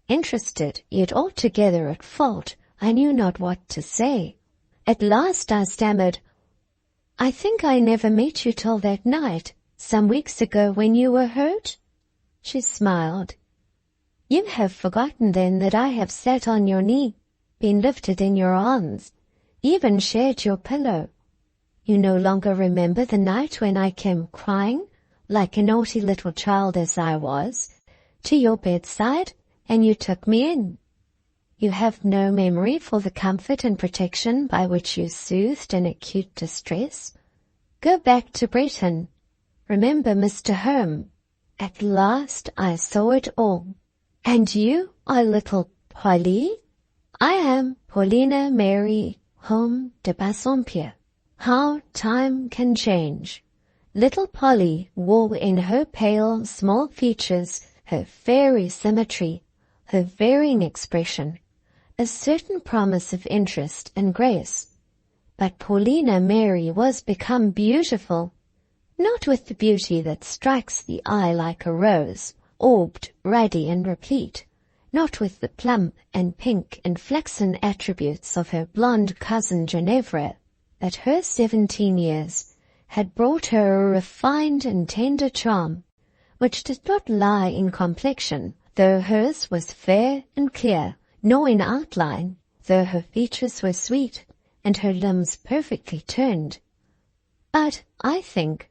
Interested, yet altogether at fault, I knew not what to say. At last I stammered, "I think I never met you till that night, some weeks ago, when you were hurt?" She smiled. "You have forgotten then that I have sat on your knee, been lifted in your arms, even shared your pillow. You no longer remember the night when I came crying, like a naughty little child as I was, to your bedside, and you took me in. You have no memory for the comfort and protection by which you soothed an acute distress. Go back to Breton. Remember Mr. Home. At last I saw it all. And you are little Polly?" "I am Paulina Mary Home de Bassompierre." How time can change! Little Polly wore in her pale, small features, her fairy symmetry, her varying expression, a certain promise of interest and grace. But Paulina Mary was become beautiful, not with the beauty that strikes the eye like a rose, orbed, ruddy and replete, not with the plump and pink and flaxen attributes of her blonde cousin Ginevra, but her 17 years had brought her a refined and tender charm, which did not lie in complexion, though hers was fair and clear, nor in outline, though her features were sweet, and her limbs perfectly turned, but, I think,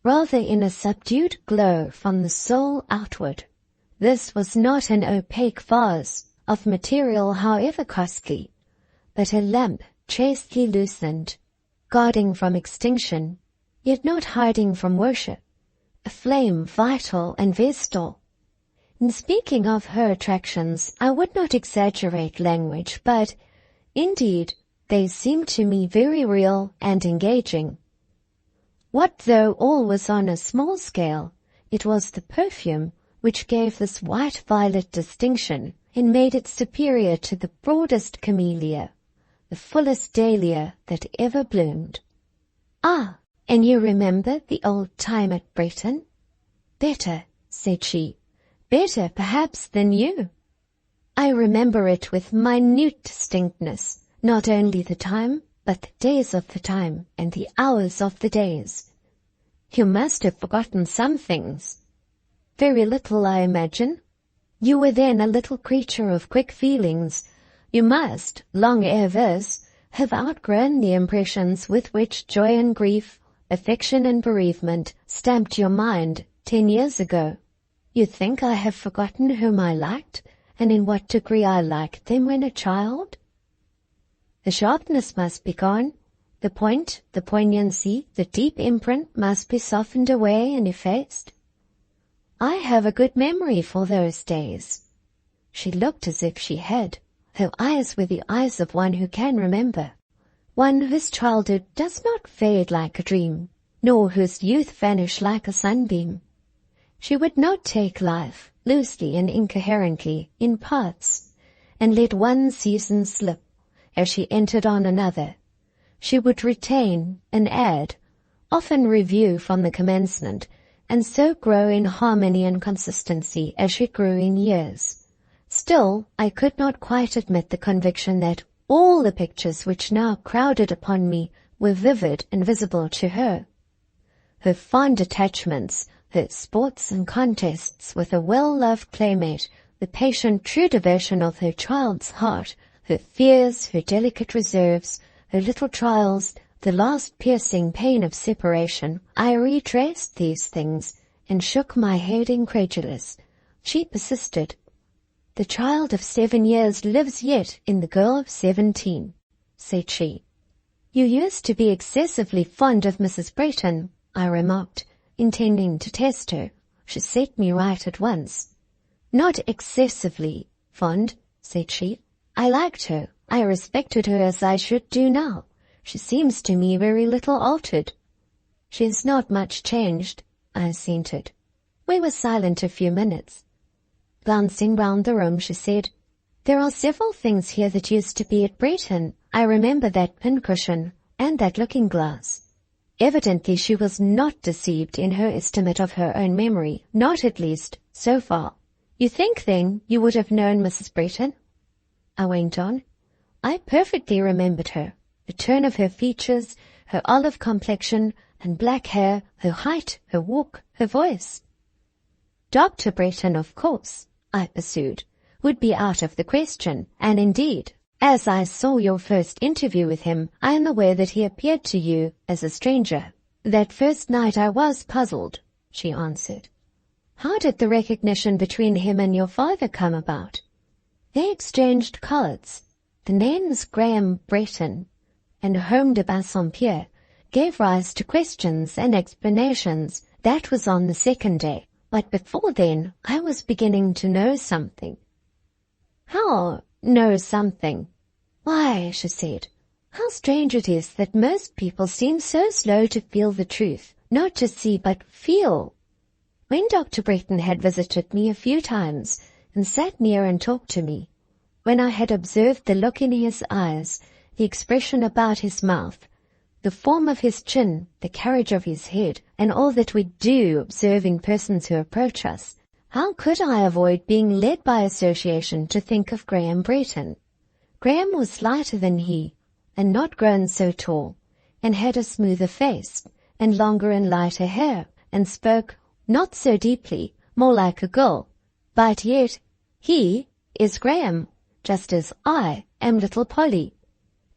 rather in a subdued glow from the soul outward. This was not an opaque vase, of material however costly, but a lamp chastely lucent, guarding from extinction, yet not hiding from worship, a flame vital and vestal. In speaking of her attractions, I would not exaggerate language, but, indeed, they seemed to me very real and engaging. What though all was on a small scale, it was the perfume which gave this white-violet distinction and made it superior to the broadest camellia, the fullest dahlia that ever bloomed. "Ah, and you remember the old time at Breton?" "Better," said she, "better perhaps than you. I remember it with minute distinctness, not only the time, but the days of the time and the hours of the days." "You must have forgotten some things." "Very little, I imagine. You were then a little creature of quick feelings. You must, long ere this, have outgrown the impressions with which joy and grief, affection and bereavement stamped your mind 10 years ago. You think I have forgotten whom I liked, and in what degree I liked them when a child? The sharpness must be gone. The point, the poignancy, the deep imprint must be softened away and effaced. I have a good memory for those days. She looked as if she had. Her eyes were the eyes of one who can remember, one whose childhood does not fade like a dream, nor whose youth vanish like a sunbeam. She would not take life loosely and incoherently in parts, and let one season slip as she entered on another. She would retain and add, often review from the commencement, and so grow in harmony and consistency as she grew in years. Still, I could not quite admit the conviction that all the pictures which now crowded upon me were vivid and visible to her. Her fond attachments, her sports and contests with a well-loved playmate, the patient true devotion of her child's heart, her fears, her delicate reserves, her little trials, the last piercing pain of separation, I retraced these things and shook my head incredulous. She persisted. The child of 7 years lives yet in the girl of 17, said she. You used to be excessively fond of Mrs. Brayton, I remarked, intending to test her. She set me right at once. Not excessively fond, said she. I liked her. I respected her as I should do now. She seems to me very little altered. She is not much changed, I assented. We were silent a few minutes. Glancing round the room, she said, There are several things here that used to be at Brayton. I remember that pincushion and that looking-glass. Evidently she was not deceived in her estimate of her own memory, not at least, so far. You think, then, you would have known Mrs. Brayton? I went on. I perfectly remembered her, the turn of her features, her olive complexion and black hair, her height, her walk, her voice. Dr. Brayton, of course, I pursued, would be out of the question, and indeed, as I saw your first interview with him, I am aware that he appeared to you as a stranger. That first night I was puzzled, she answered. How did the recognition between him and your father come about? They exchanged cards. The names Graham Brayton and Home de Bassompierre gave rise to questions and explanations. That was on the second day, but before then I was beginning to know something. How know something? Why, she said, how strange it is that most people seem so slow to feel the truth, not to see but feel. When Dr. Brayton had visited me a few times and sat near and talked to me, when I had observed the look in his eyes, the expression about his mouth, the form of his chin, the carriage of his head, and all that we do observing persons who approach us, how could I avoid being led by association to think of Graham Brayton? Graham was lighter than he, and not grown so tall, and had a smoother face, and longer and lighter hair, and spoke not so deeply, more like a girl. But yet he is Graham, just as I am little Polly,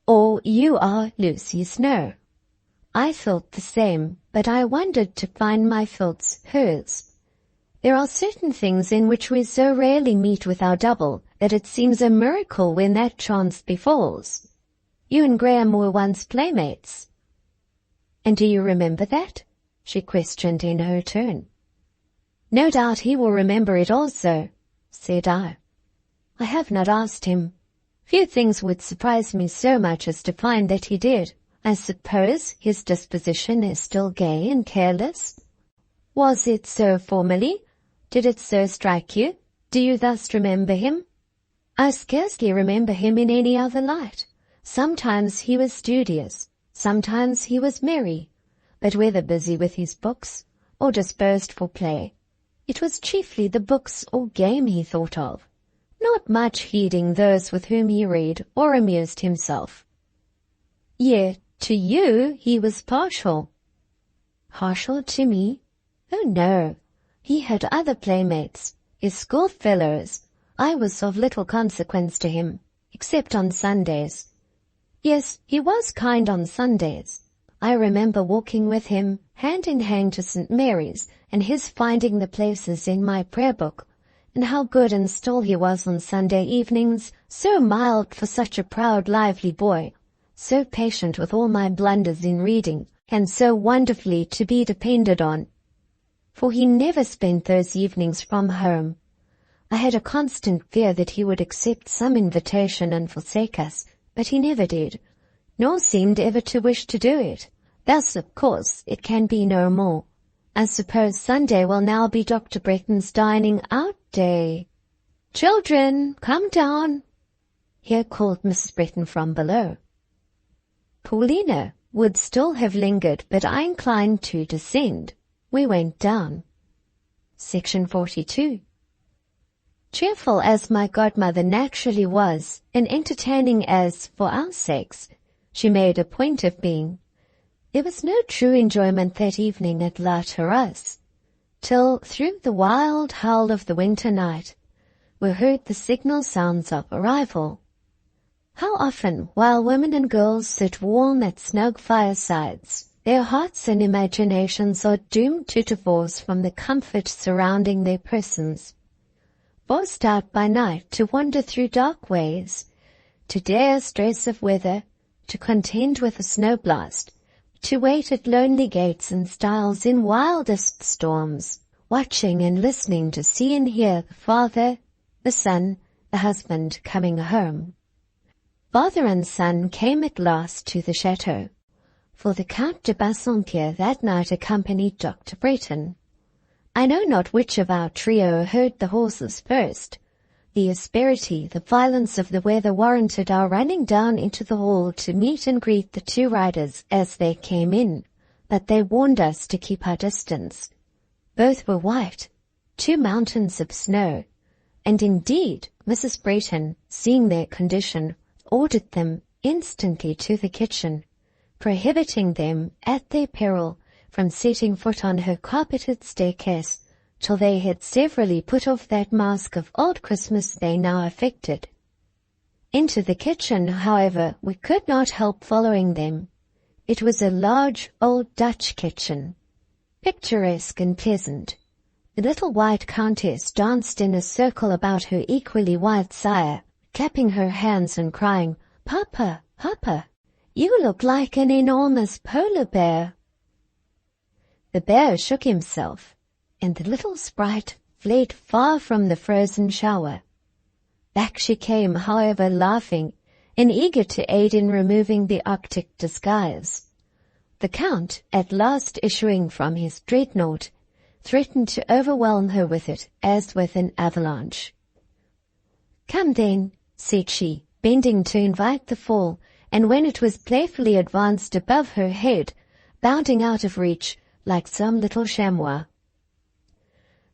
or you are Lucy Snowe. I felt the same, but I wondered to find my faults hers. There are certain things in which we so rarely meet with our double that it seems a miracle when that chance befalls. You and Graham were once playmates. And do you remember that? She questioned in her turn. No doubt he will remember it also, said I. I have not asked him. Few things would surprise me so much as to find that he did. I suppose his disposition is still gay and careless. Was it so formerly? Did it so strike you? Do you thus remember him? I scarcely remember him in any other light. Sometimes he was studious, sometimes he was merry, but whether busy with his books or disposed for play, it was chiefly the books or game he thought of, not much heeding those with whom he read or amused himself. Yet to you he was partial. Partial to me? Oh no, he had other playmates, his schoolfellows. I was of little consequence to him, except on Sundays. Yes, he was kind on Sundays. I remember walking with him hand in hand to St. Mary's, and his finding the places in my prayer book, and how good and still he was on Sunday evenings, so mild for such a proud, lively boy, so patient with all my blunders in reading, and so wonderfully to be depended on. For he never spent those evenings from home. I had a constant fear that he would accept some invitation and forsake us, but he never did, nor seemed ever to wish to do it. Thus, of course, it can be no more. I suppose Sunday will now be Dr. Bretton's dining out day. "Children, come down," here called Mrs. Bretton from below. Paulina would still have lingered, but I inclined to descend. We went down. Section 42. Cheerful as my godmother naturally was, and entertaining as, for our sakes, she made a point of being, there was no true enjoyment that evening at La Terrasse, till through the wild howl of the winter night were heard the signal sounds of arrival. How often, while women and girls sit warm at snug firesides, their hearts and imaginations are doomed to divorce from the comfort surrounding their persons, forced out by night to wander through dark ways, to dare stress of weather, to contend with a snow blast, to wait at lonely gates and stiles in wildest storms, watching and listening to see and hear the father, the son, the husband coming home. Father and son came at last to the chateau, for the Count de Bassompierre that night accompanied Dr. Bretton. I know not which of our trio heard the horses first. The asperity, the violence of the weather warranted our running down into the hall to meet and greet the two riders as they came in, but they warned us to keep our distance. Both were white, 2 mountains of snow, and indeed Mrs. Bretton, seeing their condition, ordered them instantly to the kitchen, prohibiting them at their peril from setting foot on her carpeted staircase till they had severally put off that mask of old Christmas they now affected. Into the kitchen, however, we could not help following them. It was a large old Dutch kitchen, picturesque and pleasant. The little white countess danced in a circle about her equally white sire, clapping her hands and crying, "Papa, Papa, you look like an enormous polar bear." The bear shook himself, and the little sprite fled far from the frozen shower. Back she came, however, laughing, and eager to aid in removing the Arctic disguise. The Count, at last issuing from his dreadnought, threatened to overwhelm her with it as with an avalanche. "Come then," said she, bending to invite the fall, and when it was playfully advanced above her head, bounding out of reach like some little chamois.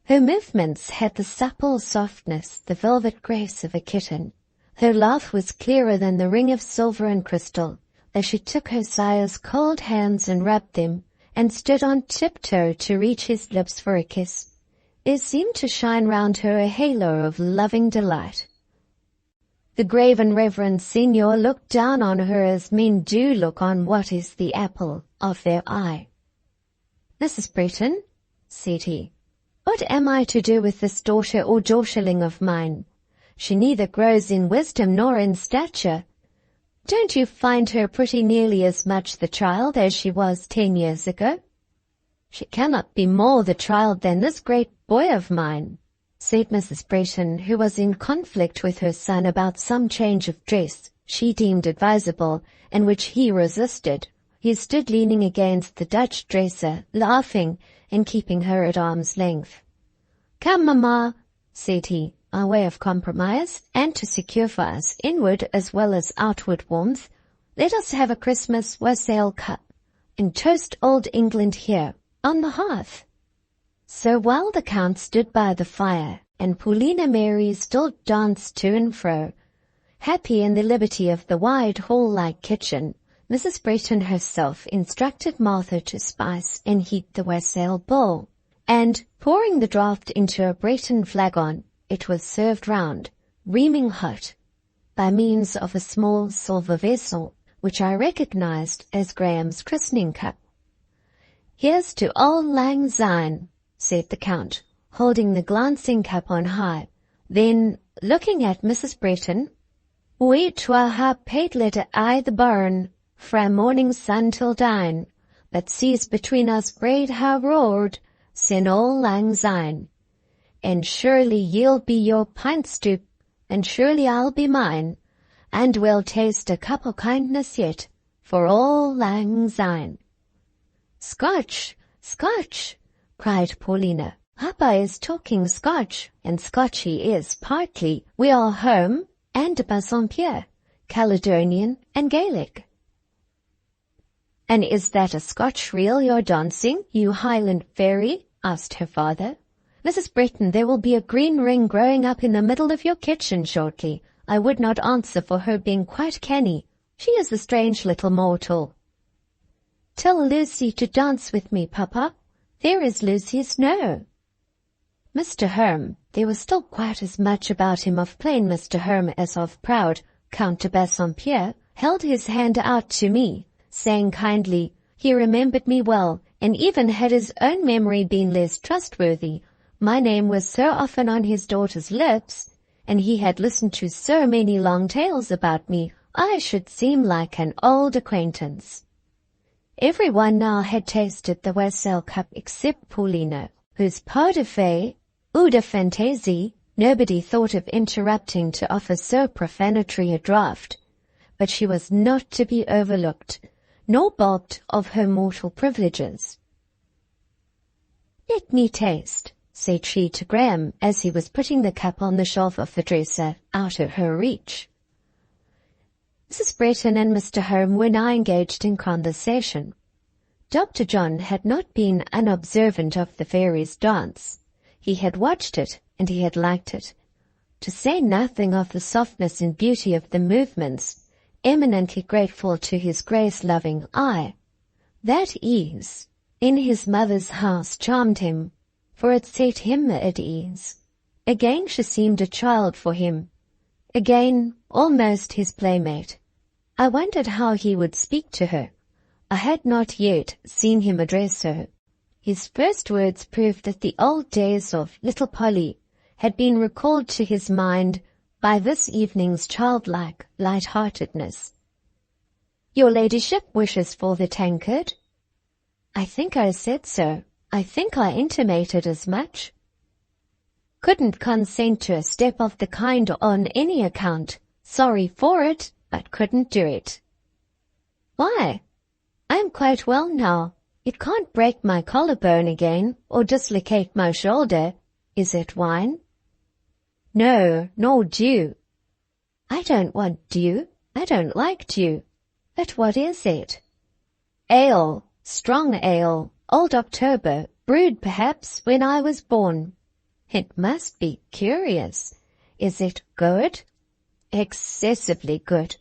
Her movements had the supple softness, the velvet grace of a kitten. Her laugh was clearer than the ring of silver and crystal, as she took her sire's cold hands and rubbed them, and stood on tiptoe to reach his lips for a kiss. There seemed to shine round her a halo of loving delight. The grave and reverend senior looked down on her as men do look on what is the apple of their eye. "Mrs. Bretton," said he, "what am I to do with this daughter or daughterling of mine? She neither grows in wisdom nor in stature. Don't you find her pretty nearly as much the child as she was 10 years ago?" "She cannot be more the child than this great boy of mine," said Mrs. Bretton, who was in conflict with her son about some change of dress she deemed advisable, and which he resisted. He stood leaning against the Dutch dresser, laughing and keeping her at arm's length. "Come, mamma," said he, by way of compromise, and to secure for us inward as well as outward warmth, "let us have a Christmas wassail cup, and toast old England here, on the hearth." So while the Count stood by the fire, and Paulina Mary still danced to and fro, happy in the liberty of the wide hall-like kitchen, Mrs. Bretton herself instructed Martha to spice and heat the wassail bowl, and, pouring the draught into a Bretton flagon, it was served round, reaming hot, by means of a small silver vessel, which I recognized as Graham's christening cup. "Here's to Auld Lang Syne," said the Count, holding the glancing cup on high. Then, looking at Mrs. Bretton, "We twa ha' paid letter I the burn, fra morning sun till dine, but seas between us braid ha' roared, sin Auld Lang Syne. And surely ye'll be your pint stoop, and surely I'll be mine, and we'll taste a cup o' kindness yet, for Auld Lang Syne." "Scotch! Scotch!" cried Paulina. "Papa is talking Scotch, and Scotch he is partly. We are home and Bassompierre, Caledonian and Gaelic." "And is that a Scotch reel you're dancing, you Highland fairy?" asked her father. "Mrs. Bretton, there will be a green ring growing up in the middle of your kitchen shortly. I would not answer for her being quite canny. She is a strange little mortal." "Tell Lucy to dance with me, Papa. There is Lucy Snowe." Mr. Herm, there was still quite as much about him of plain Mr. Herm as of proud Count de Bassompierre, held his hand out to me, saying kindly, he remembered me well, and even had his own memory been less trustworthy, my name was so often on his daughter's lips, and he had listened to so many long tales about me, I should seem like an old acquaintance. Everyone now had tasted the wassail cup except Paulina, whose pas de fait, ou de fantaisie, nobody thought of interrupting to offer so profanatory a draught, but she was not to be overlooked, nor balked of her mortal privileges. "Let me taste," said she to Graham as he was putting the cup on the shelf of the dresser, out of her reach. Mrs. Bretton and Mr. Home were now engaged in conversation. Dr. John had not been unobservant of the fairies' dance. He had watched it, and he had liked it. To say nothing of the softness and beauty of the movements, eminently grateful to his grace-loving eye. That ease, in his mother's house, charmed him, for it set him at ease. Again she seemed a child for him. Again, almost his playmate. I wondered how he would speak to her. I had not yet seen him address her. His first words proved that the old days of little Polly had been recalled to his mind by this evening's childlike light-heartedness. "Your ladyship wishes for the tankard?" "I think I said so. I think I intimated as much." "Couldn't consent to a step of the kind on any account. Sorry for it, but couldn't do it." "Why?" "I'm quite well now. It can't break my collarbone again, or dislocate my shoulder. Is it wine?" "No, nor dew." "I don't want dew. I don't like dew. But what is it?" "Ale, strong ale, old October, brewed perhaps when I was born." "It must be curious. Is it good?" "Excessively good."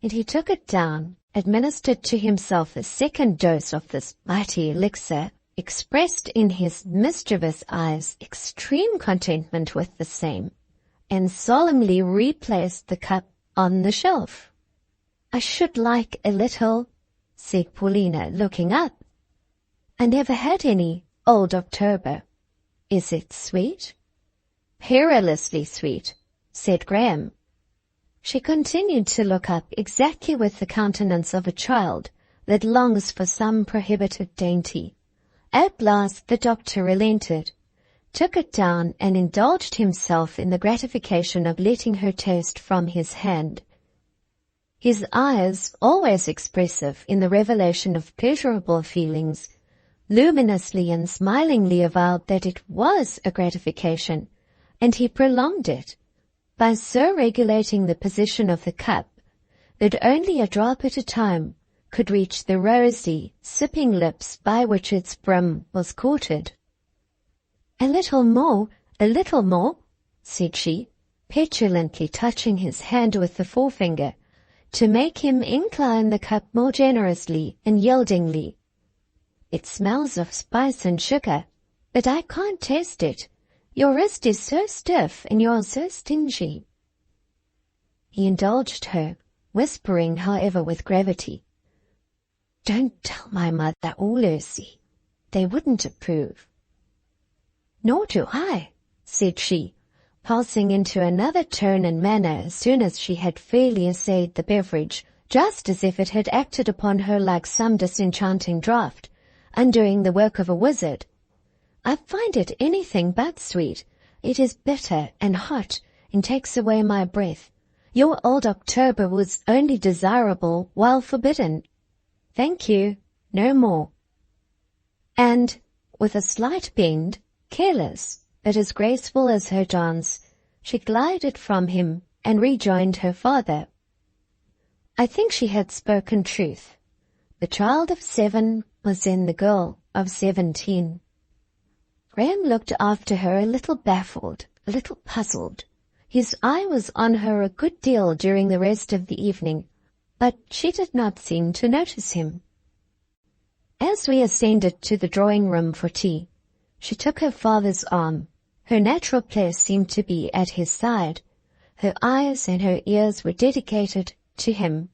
And he took it down, administered to himself a second dose of this mighty elixir, expressed in his mischievous eyes extreme contentment with the same, and solemnly replaced the cup on the shelf. "I should like a little," said Paulina, looking up. "I never had any old October." "Is it sweet?" "Perilously sweet," said Graham. She continued to look up exactly with the countenance of a child that longs for some prohibited dainty. At last the doctor relented, took it down, and indulged himself in the gratification of letting her taste from his hand. His eyes, always expressive in the revelation of pleasurable feelings, luminously and smilingly avowed that it was a gratification, and he prolonged it by so regulating the position of the cup that only a drop at a time could reach the rosy, sipping lips by which its brim was courted. "A little more, said she, petulantly touching his hand with the forefinger, to make him incline the cup more generously and yieldingly. "It smells of spice and sugar, but I can't taste it. Your wrist is so stiff and you're so stingy." He indulged her, whispering, however, with gravity, "Don't tell my mother or Lucy. They wouldn't approve." "Nor do I," said she, passing into another tone and manner as soon as she had fairly essayed the beverage, just as if it had acted upon her like some disenchanting draught, undoing the work of a wizard. "I find it anything but sweet. It is bitter and hot, and takes away my breath. Your old October was only desirable while forbidden. Thank you, no more." And, with a slight bend, careless, but as graceful as her dance, she glided from him and rejoined her father. I think she had spoken truth. The child of 7 was then the girl of 17. Graham looked after her a little baffled, a little puzzled. His eye was on her a good deal during the rest of the evening, but she did not seem to notice him. As we ascended to the drawing-room for tea, she took her father's arm. Her natural place seemed to be at his side. Her eyes and her ears were dedicated to him.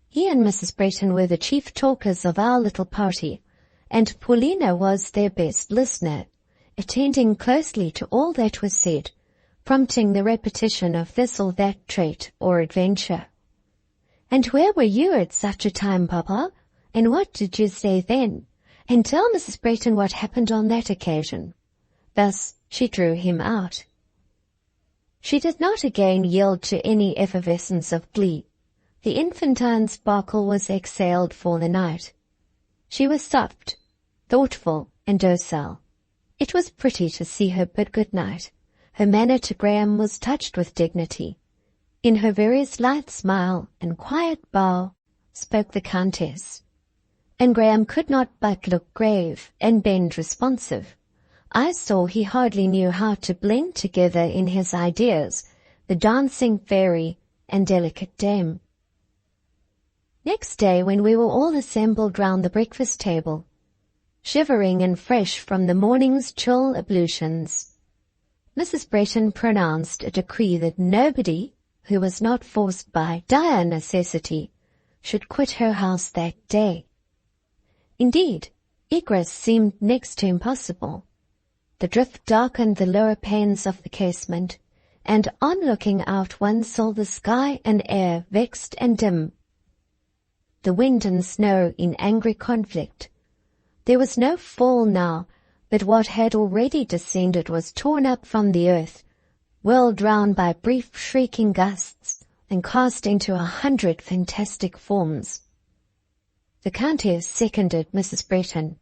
He and Mrs. Bretton were the chief talkers of our little party, and Paulina was their best listener, attending closely to all that was said, prompting the repetition of this or that trait or adventure. "And where were you at such a time, Papa? And what did you say then? And tell Mrs. Bretton what happened on that occasion." Thus she drew him out. She did not again yield to any effervescence of glee. The infantine sparkle was exhaled for the night. She was soft, thoughtful, and docile. It was pretty to see her bid good night. Her manner to Graham was touched with dignity. In her very slight smile and quiet bow spoke the Countess, and Graham could not but look grave and bend responsive. I saw he hardly knew how to blend together in his ideas the dancing fairy and delicate dame. Next day, when we were all assembled round the breakfast table, shivering and fresh from the morning's chill ablutions, Mrs. Bretton pronounced a decree that nobody, who was not forced by dire necessity, should quit her house that day. Indeed, egress seemed next to impossible. The drift darkened the lower panes of the casement, and on looking out one saw the sky and air vexed and dim, the wind and snow in angry conflict. There was no fall now, but what had already descended was torn up from the earth, whirled round by brief shrieking gusts, and cast into 100 fantastic forms. The Countess seconded Mrs. Bretton.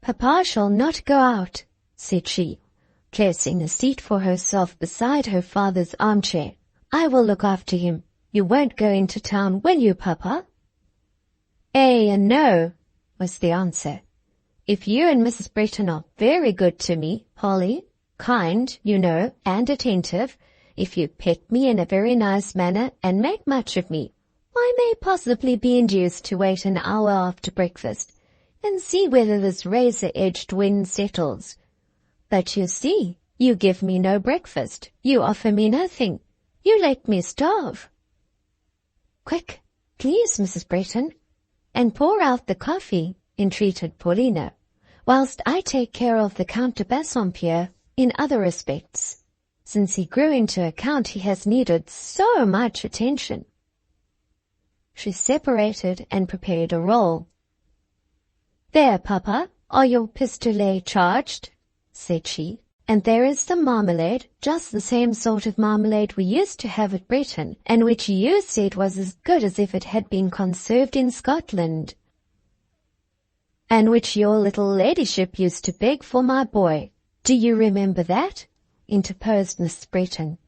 "Papa shall not go out," said she, placing a seat for herself beside her father's armchair. "I will look after him. You won't go into town, will you, Papa?" "Ay and no," was the answer. "If you and Mrs. Bretton are very good to me, Polly, kind, you know, and attentive, if you pet me in a very nice manner and make much of me, I may possibly be induced to wait an hour after breakfast and see whether this razor-edged wind settles. But you see, you give me no breakfast, you offer me nothing, you let me starve." "Quick, please, Mrs. Bretton, and pour out the coffee," entreated Paulina, "whilst I take care of the Count de Bassompierre in other respects. Since he grew into a count, he has needed so much attention." She separated and prepared a roll. "There, Papa, are your pistolets charged?" said she. "And there is some marmalade, just the same sort of marmalade we used to have at Bretton, and which you said was as good as if it had been conserved in Scotland." "And which your little ladyship used to beg for my boy. Do you remember that?" interposed Mrs. Bretton.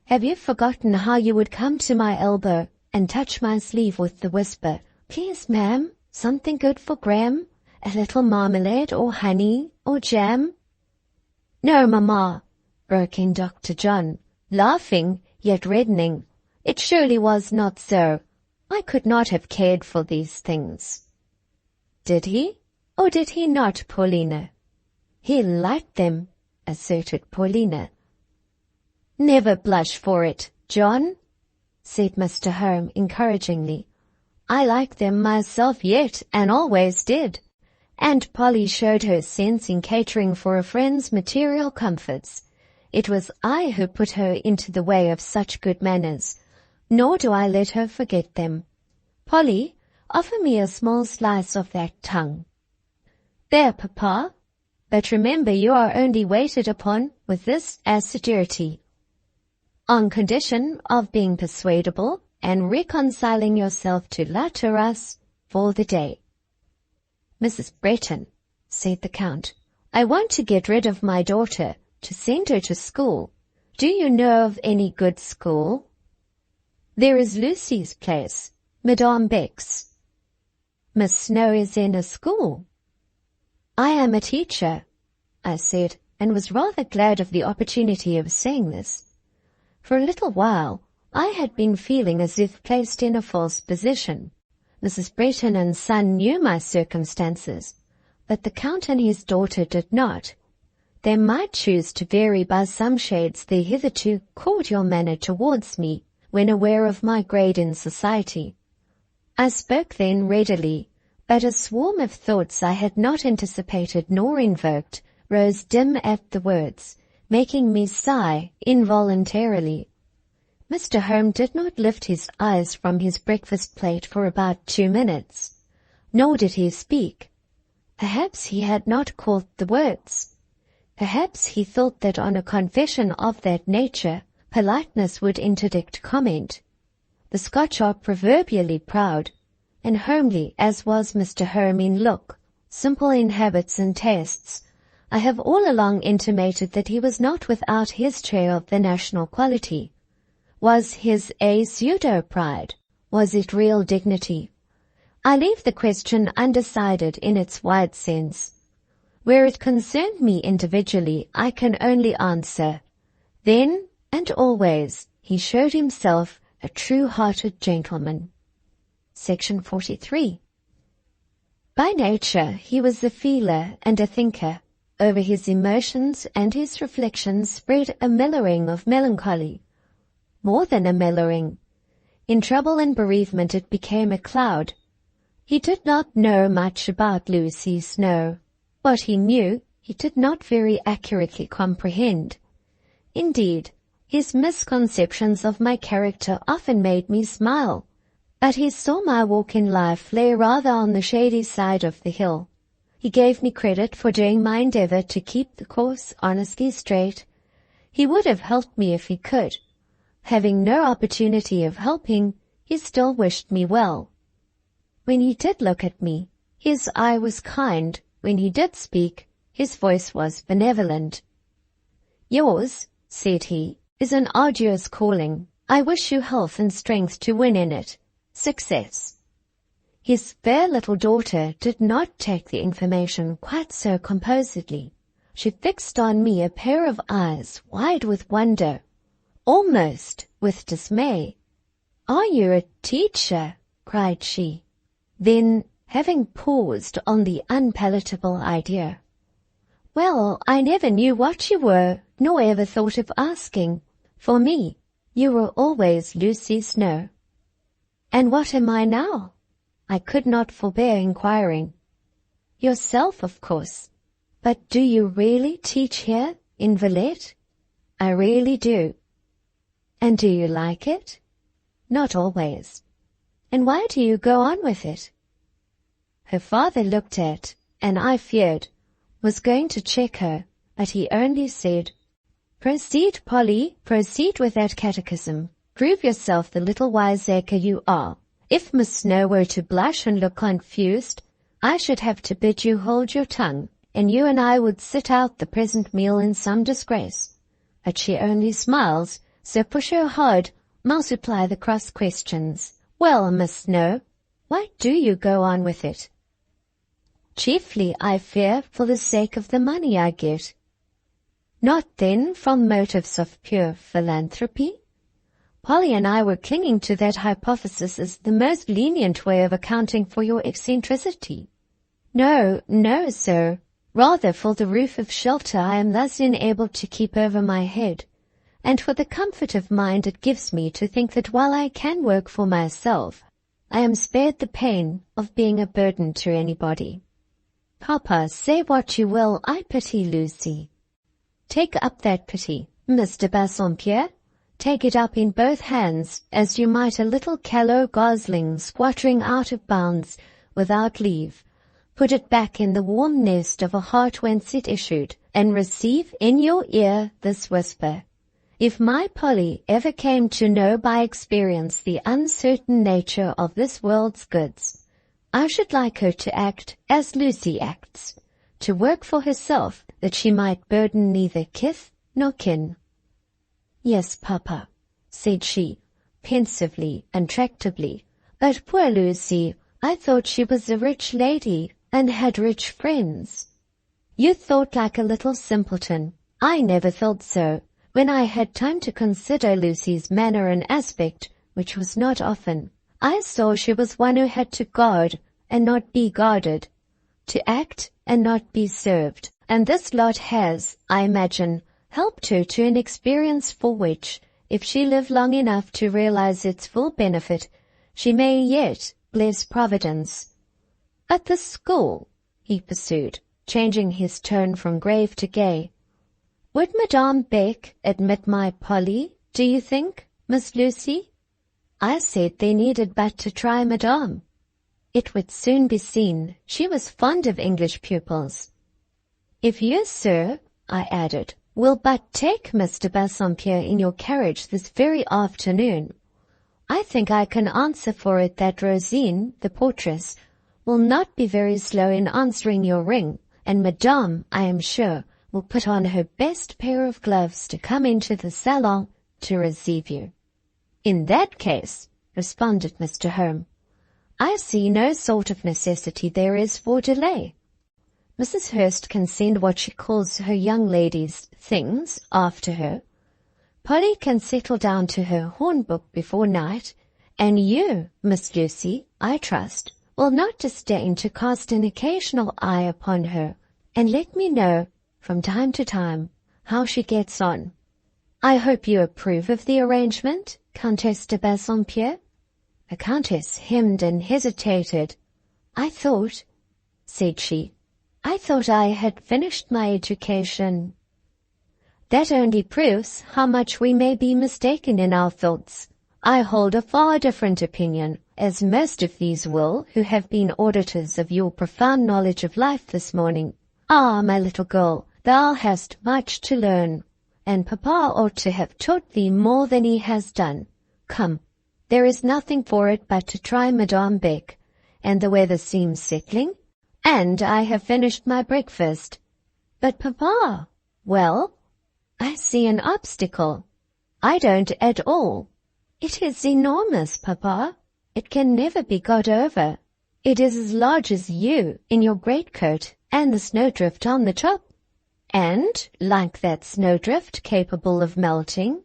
"Have you forgotten how you would come to my elbow and touch my sleeve with the whisper, 'Please, ma'am, something good for Graham, a little marmalade or honey or jam?'" "No, mamma," broke in Dr. John, laughing yet reddening. "It surely was not so. I could not have cared for these things." "Did he, or did he not, Paulina?" "He liked them," asserted Paulina. "Never blush for it, John," said Mr. Home encouragingly. "I like them myself yet, and always did." And Polly showed her sense in catering for a friend's material comforts. It was I who put her into the way of such good manners, nor do I let her forget them. "Polly, offer me a small slice of that tongue." "There, Papa. But remember you are only waited upon with this assiduity, on condition of being persuadable and reconciling yourself to La Terrasse for the day." "Mrs. Bretton," said the Count, "I want to get rid of my daughter, to send her to school. Do you know of any good school?" "There is Lucy's place, Madame Beck's." "Miss Snowe is in a school." "I am a teacher," I said, and was rather glad of the opportunity of saying this. For a little while I had been feeling as if placed in a false position. Mrs. Bretton and son knew my circumstances, but the Count and his daughter did not. They might choose to vary by some shades their hitherto cordial manner towards me when aware of my grade in society. I spoke then readily, but a swarm of thoughts I had not anticipated nor invoked rose dim at the words, making me sigh involuntarily. Mr. Home did not lift his eyes from his breakfast plate for about 2 minutes, nor did he speak. Perhaps he had not caught the words. Perhaps he thought that on a confession of that nature, politeness would interdict comment. The Scotch are proverbially proud, and homely as was Mr. Home in look, simple in habits and tastes, I have all along intimated that he was not without his share of the national quality. Was his a pseudo-pride? Was it real dignity? I leave the question undecided in its wide sense. Where it concerned me individually, I can only answer, then and always he showed himself a true-hearted gentleman. Section 43. By nature he was a feeler and a thinker. Over his emotions and his reflections spread a mellowing of melancholy. More than a mellowing. In trouble and bereavement it became a cloud. He did not know much about Lucy Snowe. What he knew, he did not very accurately comprehend. Indeed, his misconceptions of my character often made me smile, but he saw my walk in life lay rather on the shady side of the hill. He gave me credit for doing my endeavor to keep the course honestly straight. He would have helped me if he could. Having no opportunity of helping, he still wished me well. When he did look at me, his eye was kind. When he did speak, his voice was benevolent. "Yours," said he, "is an arduous calling. I wish you health and strength to win in it. Success." His fair little daughter did not take the information quite so composedly. She fixed on me a pair of eyes wide with wonder, almost with dismay. "Are you a teacher?" cried she. Then, having paused on the unpalatable idea, "Well, I never knew what you were, nor ever thought of asking. For me, you were always Lucy Snowe." "And what am I now?" I could not forbear inquiring. "Yourself, of course. But do you really teach here, in Villette?" "I really do." "And do you like it?" "Not always." "And why do you go on with it?" Her father looked at, and I feared, was going to check her, but he only said, "Proceed, Polly, proceed with that catechism. Prove yourself the little wiseacre you are. If Miss Snowe were to blush and look confused, I should have to bid you hold your tongue, and you and I would sit out the present meal in some disgrace. But she only smiles, so push her hard, multiply the cross questions. Well, Miss Snowe, why do you go on with it?" "Chiefly, I fear, for the sake of the money I get." "Not, then, from motives of pure philanthropy?" Polly and I were clinging to that hypothesis as the most lenient way of accounting for your eccentricity. "No, no, sir. Rather for the roof of shelter I am thus enabled to keep over my head, and for the comfort of mind it gives me to think that while I can work for myself, I am spared the pain of being a burden to anybody. Papa, say what you will, I pity Lucy. Take up that pity, Mr. Bassompierre. Take it up in both hands, as you might a little callow gosling squattering out of bounds without leave. Put it back in the warm nest of a heart whence it issued, and receive in your ear this whisper. If my Polly ever came to know by experience the uncertain nature of this world's goods, I should like her to act as Lucy acts, to work for herself, that she might burden neither kith nor kin. Yes, Papa, said she, pensively and tractably, but poor Lucy, I thought she was a rich lady, and had rich friends. You thought like a little simpleton. I never thought so. When I had time to consider Lucy's manner and aspect, which was not often, I saw she was one who had to guard and not be guarded, to act and not be served, and this lot has, I imagine, helped her to an experience for which, if she live long enough to realize its full benefit, she may yet bless Providence. At the school, he pursued, changing his tone from grave to gay, would Madame Beck admit my Polly, do you think, Miss Lucy? I said they needed but to try Madame. It would soon be seen she was fond of English pupils. If you, sir, I added, will but take Mr. Bassompierre in your carriage this very afternoon, I think I can answer for it that Rosine, the portress, will not be very slow in answering your ring, and Madame, I am sure, will put on her best pair of gloves to come into the salon to receive you. In that case, responded Mr. Home, I see no sort of necessity there is for delay. Mrs. Hurst can send what she calls her young ladies' things after her. Polly can settle down to her horn-book before night, and you, Miss Lucy, I trust, will not disdain to cast an occasional eye upon her, and let me know, from time to time, how she gets on. I hope you approve of the arrangement, Countess de Bassompierre? The Countess hemmed and hesitated. I thought, said she, I thought I had finished my education. That only proves how much we may be mistaken in our thoughts. I hold a far different opinion, as most of these will who have been auditors of your profound knowledge of life this morning. Ah, my little girl, thou hast much to learn, and Papa ought to have taught thee more than he has done. Come, there is nothing for it but to try Madame Beck, and the weather seems settling, and I have finished my breakfast. But Papa, well, I see an obstacle. I don't at all. It is enormous, Papa. It can never be got over. It is as large as you in your greatcoat and the snowdrift on the top. And, like that snowdrift, capable of melting.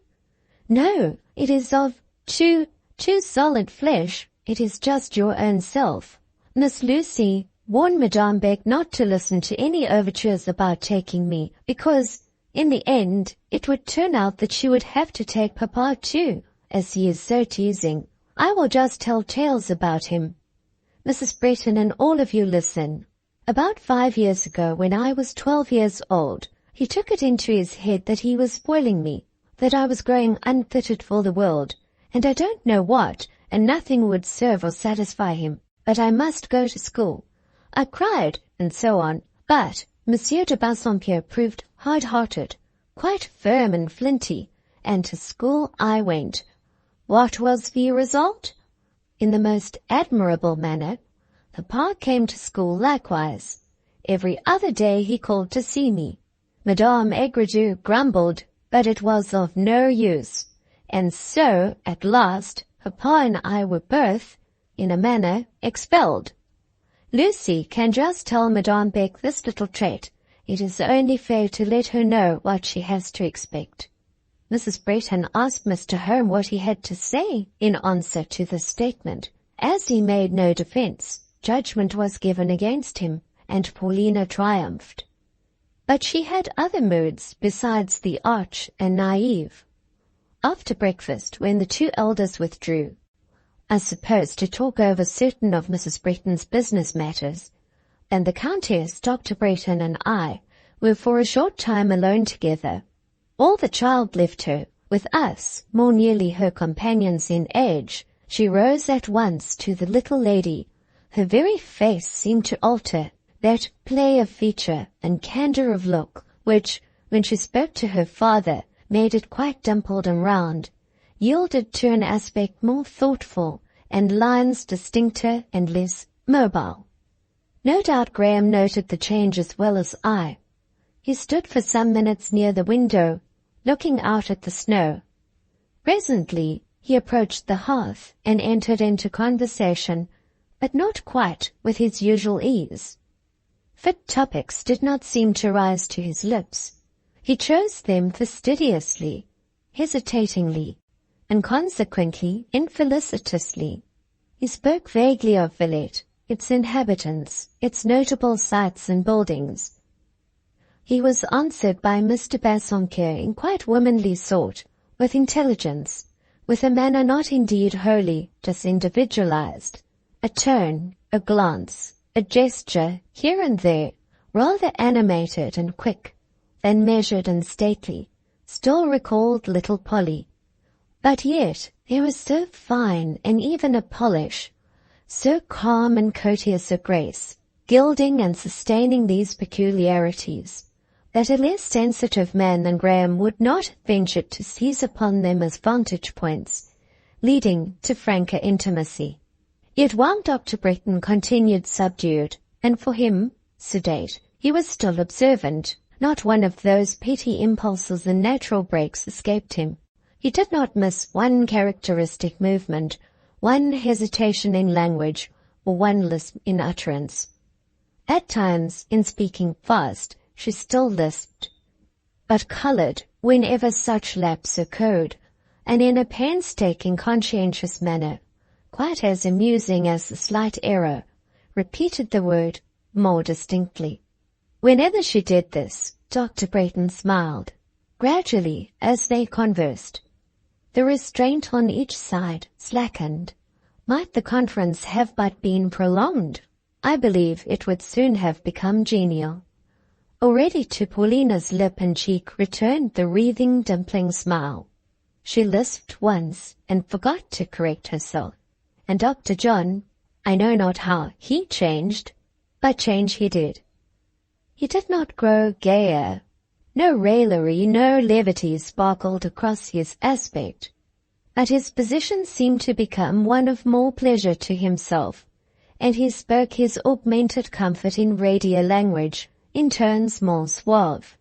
No, it is of too solid flesh. It is just your own self. Miss Lucy, warn Madame Beck not to listen to any overtures about taking me, because, in the end, it would turn out that she would have to take Papa too, as he is so teasing. I will just tell tales about him. Mrs. Bretton and all of you listen. About 5 years ago, when I was 12 years old, he took it into his head that he was spoiling me, that I was growing unfitted for the world, and I don't know what, and nothing would serve or satisfy him, but I must go to school. I cried, and so on, but Monsieur de Bassompierre proved hard-hearted, quite firm and flinty, and to school I went. What was the result? In the most admirable manner, Papa came to school likewise. Every other day he called to see me. Madame Aigredoux grumbled, but it was of no use, and so, at last, Papa and I were both, in a manner, expelled. Lucy can just tell Madame Beck this little trait. It is only fair to let her know what she has to expect. Mrs. Bretton asked Mr. Home what he had to say in answer to this statement. As he made no defense, judgment was given against him, and Paulina triumphed. But she had other moods besides the arch and naive. After breakfast, when the two elders withdrew, I suppose to talk over certain of Mrs. Bretton's business matters, and the Countess, Dr. Bretton, and I were for a short time alone together, all the child left her, with us, more nearly her companions in age, she rose at once to the little lady. Her very face seemed to alter, that play of feature and candour of look, which, when she spoke to her father, made it quite dimpled and round, yielded to an aspect more thoughtful, and lines distincter and less mobile. No doubt Graham noted the change as well as I. He stood for some minutes near the window, looking out at the snow. Presently he approached the hearth and entered into conversation, but not quite with his usual ease. Fit topics did not seem to rise to his lips. He chose them fastidiously, hesitatingly, and consequently infelicitously. He spoke vaguely of Villette, its inhabitants, its notable sights and buildings. He was answered by Mr. Bassompierre in quite womanly sort, with intelligence, with a manner not indeed wholly disindividualized, a tone, a glance, a gesture, here and there, rather animated and quick, than measured and stately, still recalled little Polly. But yet there was so fine and even a polish, so calm and courteous a grace, gilding and sustaining these peculiarities, that a less sensitive man than Graham would not have ventured to seize upon them as vantage points, leading to franker intimacy. Yet while Dr. Bretton continued subdued, and for him sedate, he was still observant. Not one of those petty impulses and natural breaks escaped him. He did not miss one characteristic movement, one hesitation in language, or one lisp in utterance. At times, in speaking fast, she still lisped, but coloured whenever such lapse occurred, and in a painstaking, conscientious manner, quite as amusing as the slight error, repeated the word more distinctly. Whenever she did this, Dr. Bretton smiled. Gradually, as they conversed, the restraint on each side slackened. Might the conference have but been prolonged, I believe it would soon have become genial. Already to Paulina's lip and cheek returned the wreathing, dimpling smile. She lisped once and forgot to correct herself, and Dr. John, I know not how he changed, but change he did. He did not grow gayer. No raillery, no levity sparkled across his aspect, but his position seemed to become one of more pleasure to himself, and he spoke his augmented comfort in readier language, in tones more suave.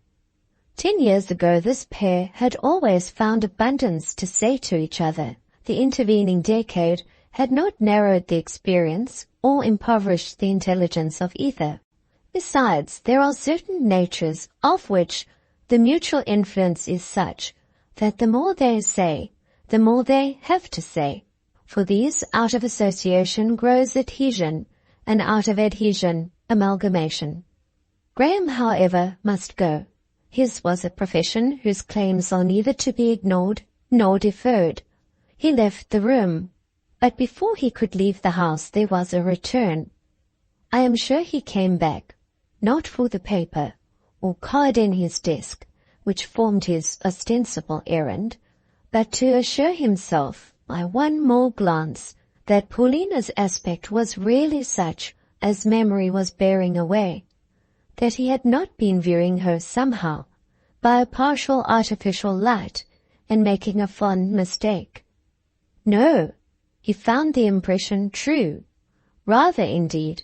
10 years ago this pair had always found abundance to say to each other. The intervening decade had not narrowed the experience or impoverished the intelligence of either. Besides, there are certain natures of which the mutual influence is such that the more they say, the more they have to say. For these, out of association grows adhesion, and out of adhesion, amalgamation. Graham, however, must go. His was a profession whose claims are neither to be ignored nor deferred. He left the room, but before he could leave the house there was a return. I am sure he came back, not for the paper, or card in his desk, which formed his ostensible errand, but to assure himself, by one more glance, that Paulina's aspect was really such as memory was bearing away, that he had not been viewing her somehow, by a partial artificial light, and making a fond mistake. No, he found the impression true. Rather, indeed,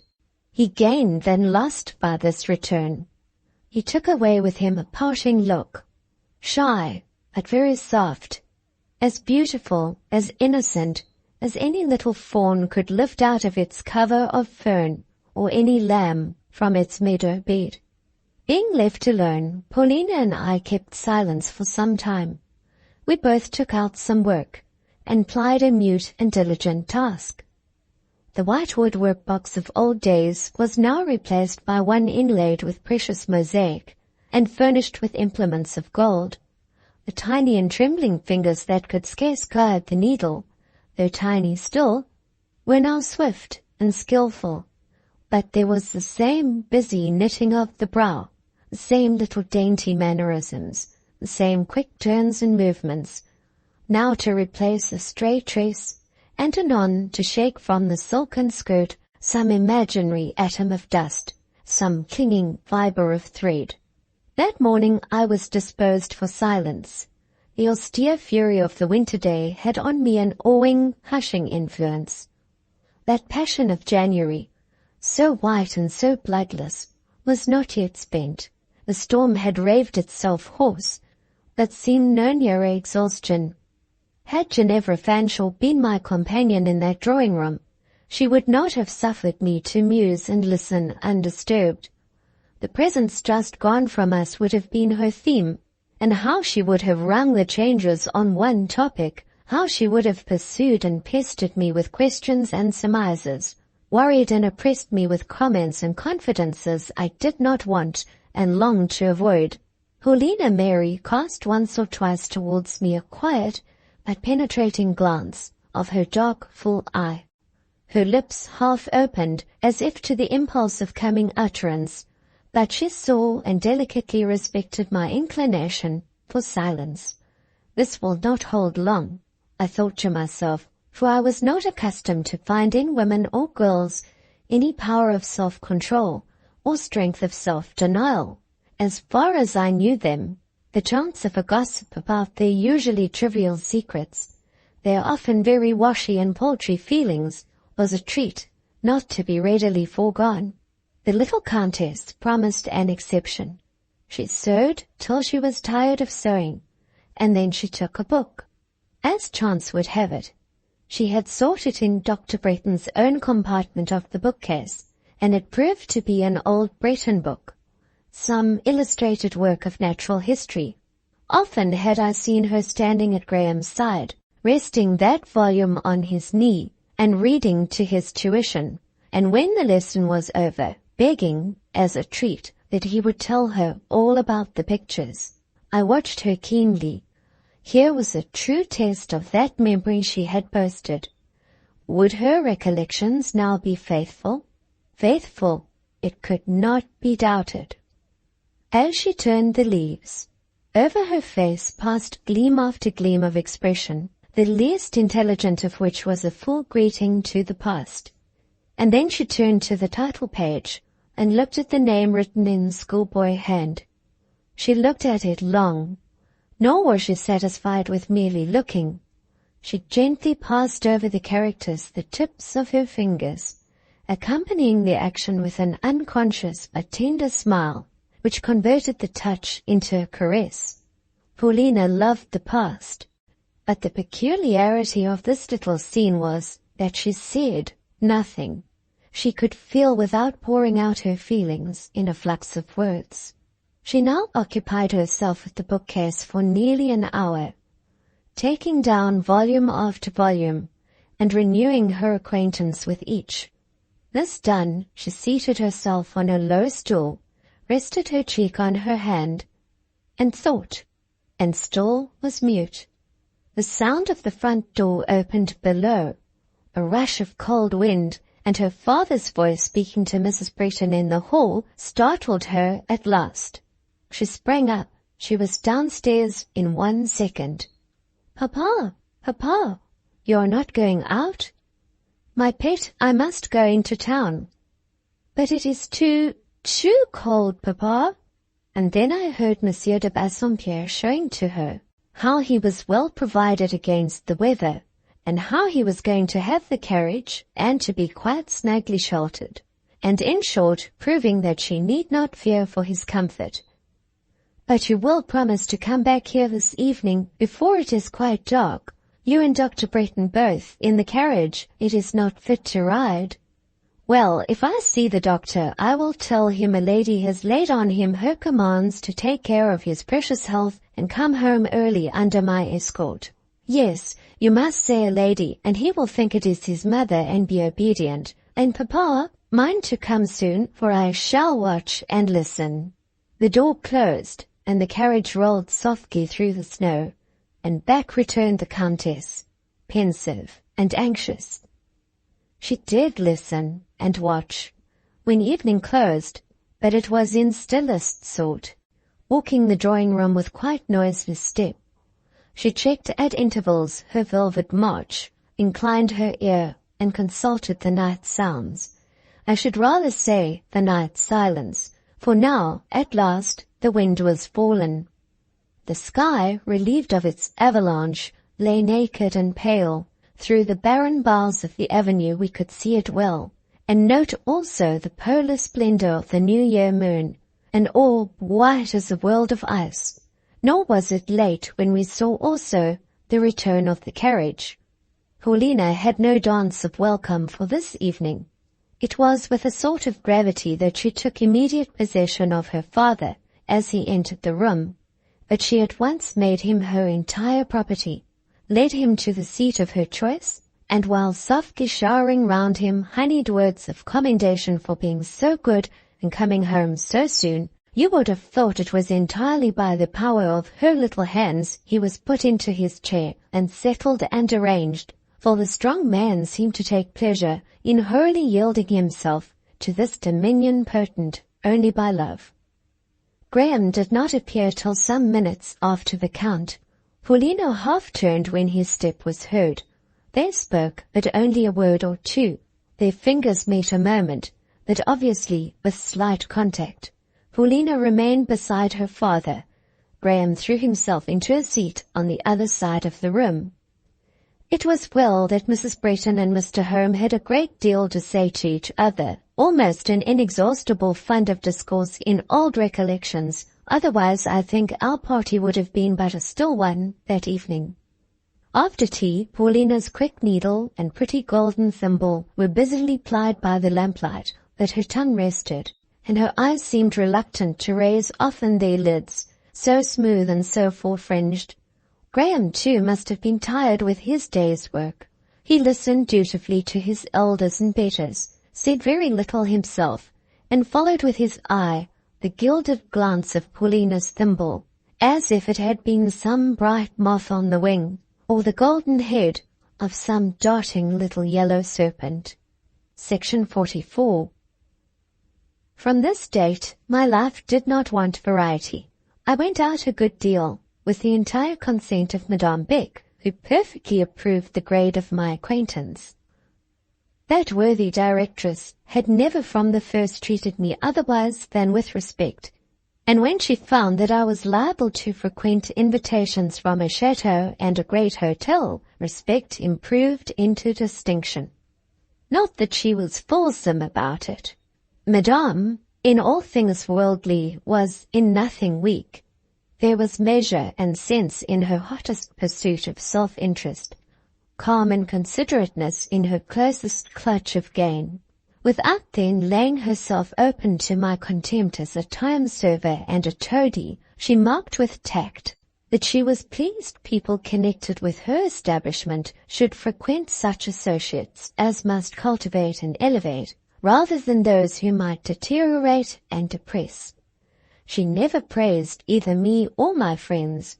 he gained than lost by this return. He took away with him a parting look, shy, but very soft, as beautiful, as innocent, as any little fawn could lift out of its cover of fern, or any lamb from its meadow bed. Being left alone, Paulina and I kept silence for some time. We both took out some work, and plied a mute and diligent task. The whitewood workbox of old days was now replaced by one inlaid with precious mosaic, and furnished with implements of gold. the tiny and trembling fingers that could scarce guide the needle, though tiny still, were now swift and skillful. But there was the same busy knitting of the brow, the same little dainty mannerisms, the same quick turns and movements, now to replace a stray trace, and anon to shake from the silken skirt some imaginary atom of dust, some clinging fibre of thread. That morning I was disposed for silence. The austere fury of the winter day had on me an awing, hushing influence. That passion of January, so white and so bloodless, was not yet spent. The storm had raved itself hoarse, but seemed no nearer exhaustion. Had Ginevra Fanshawe been my companion in that drawing-room, she would not have suffered me to muse and listen undisturbed. The presence just gone from us would have been her theme, and how she would have rung the changes on one topic, how she would have pursued and pestered me with questions and surmises, worried and oppressed me with comments and confidences I did not want and longed to avoid. Paulina Mary cast once or twice towards me a quiet but penetrating glance of her dark, full eye. Her lips half opened as if to the impulse of coming utterance, but she saw and delicately respected my inclination for silence. This will not hold long, I thought to myself, for I was not accustomed to find in women or girls any power of self-control or strength of self-denial. As far as I knew them, the chance of a gossip about their usually trivial secrets, their often very washy and paltry feelings, was a treat not to be readily foregone. The little countess promised an exception. She sewed till she was tired of sewing, and then she took a book. As chance would have it, she had sought it in Dr. Bretton's own compartment of the bookcase, and it proved to be an old Breton book, some illustrated work of natural history. Often had I seen her standing at Graham's side, resting that volume on his knee, and reading to his tuition, and when the lesson was over, begging, as a treat, that he would tell her all about the pictures. I watched her keenly. Here was a true test of that memory she had boasted. Would her recollections now be faithful? Faithful, it could not be doubted. As she turned the leaves, over her face passed gleam after gleam of expression, the least intelligent of which was a full greeting to the past. And then she turned to the title page and looked at the name written in schoolboy hand. She looked at it long, nor was she satisfied with merely looking. She gently passed over the characters the tips of her fingers, accompanying the action with an unconscious but tender smile, which converted the touch into a caress. Paulina loved the past, but the peculiarity of this little scene was that she said nothing. She could feel without pouring out her feelings in a flux of words. She now occupied herself with the bookcase for nearly an hour, taking down volume after volume, and renewing her acquaintance with each. This done, she seated herself on a low stool, rested her cheek on her hand, and thought, and still was mute. The sound of the front door opened below. A rush of cold wind, and her father's voice speaking to Mrs. Bretton in the hall, startled her at last. She sprang up. She was downstairs in 1 second. "Papa, Papa, you are not going out?" "My pet, I must go into town." "But it is too cold, Papa." And then I heard Monsieur de Bassompierre showing to her how he was well provided against the weather, and how he was going to have the carriage, and to be quite snugly sheltered, and in short, proving that she need not fear for his comfort. "But you will promise to come back here this evening before it is quite dark? You and Dr. Bretton both, in the carriage. It is not fit to ride." "Well, if I see the doctor, I will tell him a lady has laid on him her commands to take care of his precious health and come home early under my escort." "Yes, you must say a lady, and he will think it is his mother and be obedient. And Papa, mind to come soon, for I shall watch and listen." The door closed, and the carriage rolled softly through the snow, and back returned the Countess, pensive and anxious. She did listen and watch when evening closed, but it was in stillest sort, walking the drawing-room with quite noiseless step. She checked at intervals her velvet march, inclined her ear, and consulted the night sounds. I should rather say the night silence, for now, at last, the wind was fallen. The sky, relieved of its avalanche, lay naked and pale. Through the barren boughs of the avenue we could see it well, and note also the polar splendor of the New Year moon, an orb white as a world of ice. Nor was it late when we saw also the return of the carriage. Paulina had no dance of welcome for this evening. It was with a sort of gravity that she took immediate possession of her father as he entered the room, but she at once made him her entire property, led him to the seat of her choice, and while softly showering round him honeyed words of commendation for being so good and coming home so soon, you would have thought it was entirely by the power of her little hands he was put into his chair and settled and arranged, for the strong man seemed to take pleasure in wholly yielding himself to this dominion potent only by love. Graham did not appear till some minutes after the Count. Paulina half turned when his step was heard. They spoke, but only a word or two. Their fingers met a moment, but obviously with slight contact. Paulina remained beside her father. Graham threw himself into a seat on the other side of the room. It was well that Mrs. Bretton and Mr. Home had a great deal to say to each other, almost an inexhaustible fund of discourse in old recollections. Otherwise I think our party would have been but a still one that evening. After tea, Paulina's quick needle and pretty golden thimble were busily plied by the lamplight, but her tongue rested, and her eyes seemed reluctant to raise often their lids, so smooth and so full-fringed. Graham, too, must have been tired with his day's work. He listened dutifully to his elders and betters, said very little himself, and followed with his eye the gilded glance of Paulina's thimble, as if it had been some bright moth on the wing, or the golden head of some darting little yellow serpent. Section 44. From this date, my life did not want variety. I went out a good deal, with the entire consent of Madame Beck, who perfectly approved the grade of my acquaintance. That worthy directress had never from the first treated me otherwise than with respect, and when she found that I was liable to frequent invitations from a chateau and a great hotel, respect improved into distinction. Not that she was fulsome about it. Madame, in all things worldly, was in nothing weak. There was measure and sense in her hottest pursuit of self-interest, calm and considerateness in her closest clutch of gain, without then laying herself open to my contempt as a time-server and a toady. She marked with tact that she was pleased people connected with her establishment should frequent such associates as must cultivate and elevate, rather than those who might deteriorate and depress. She never praised either me or my friends.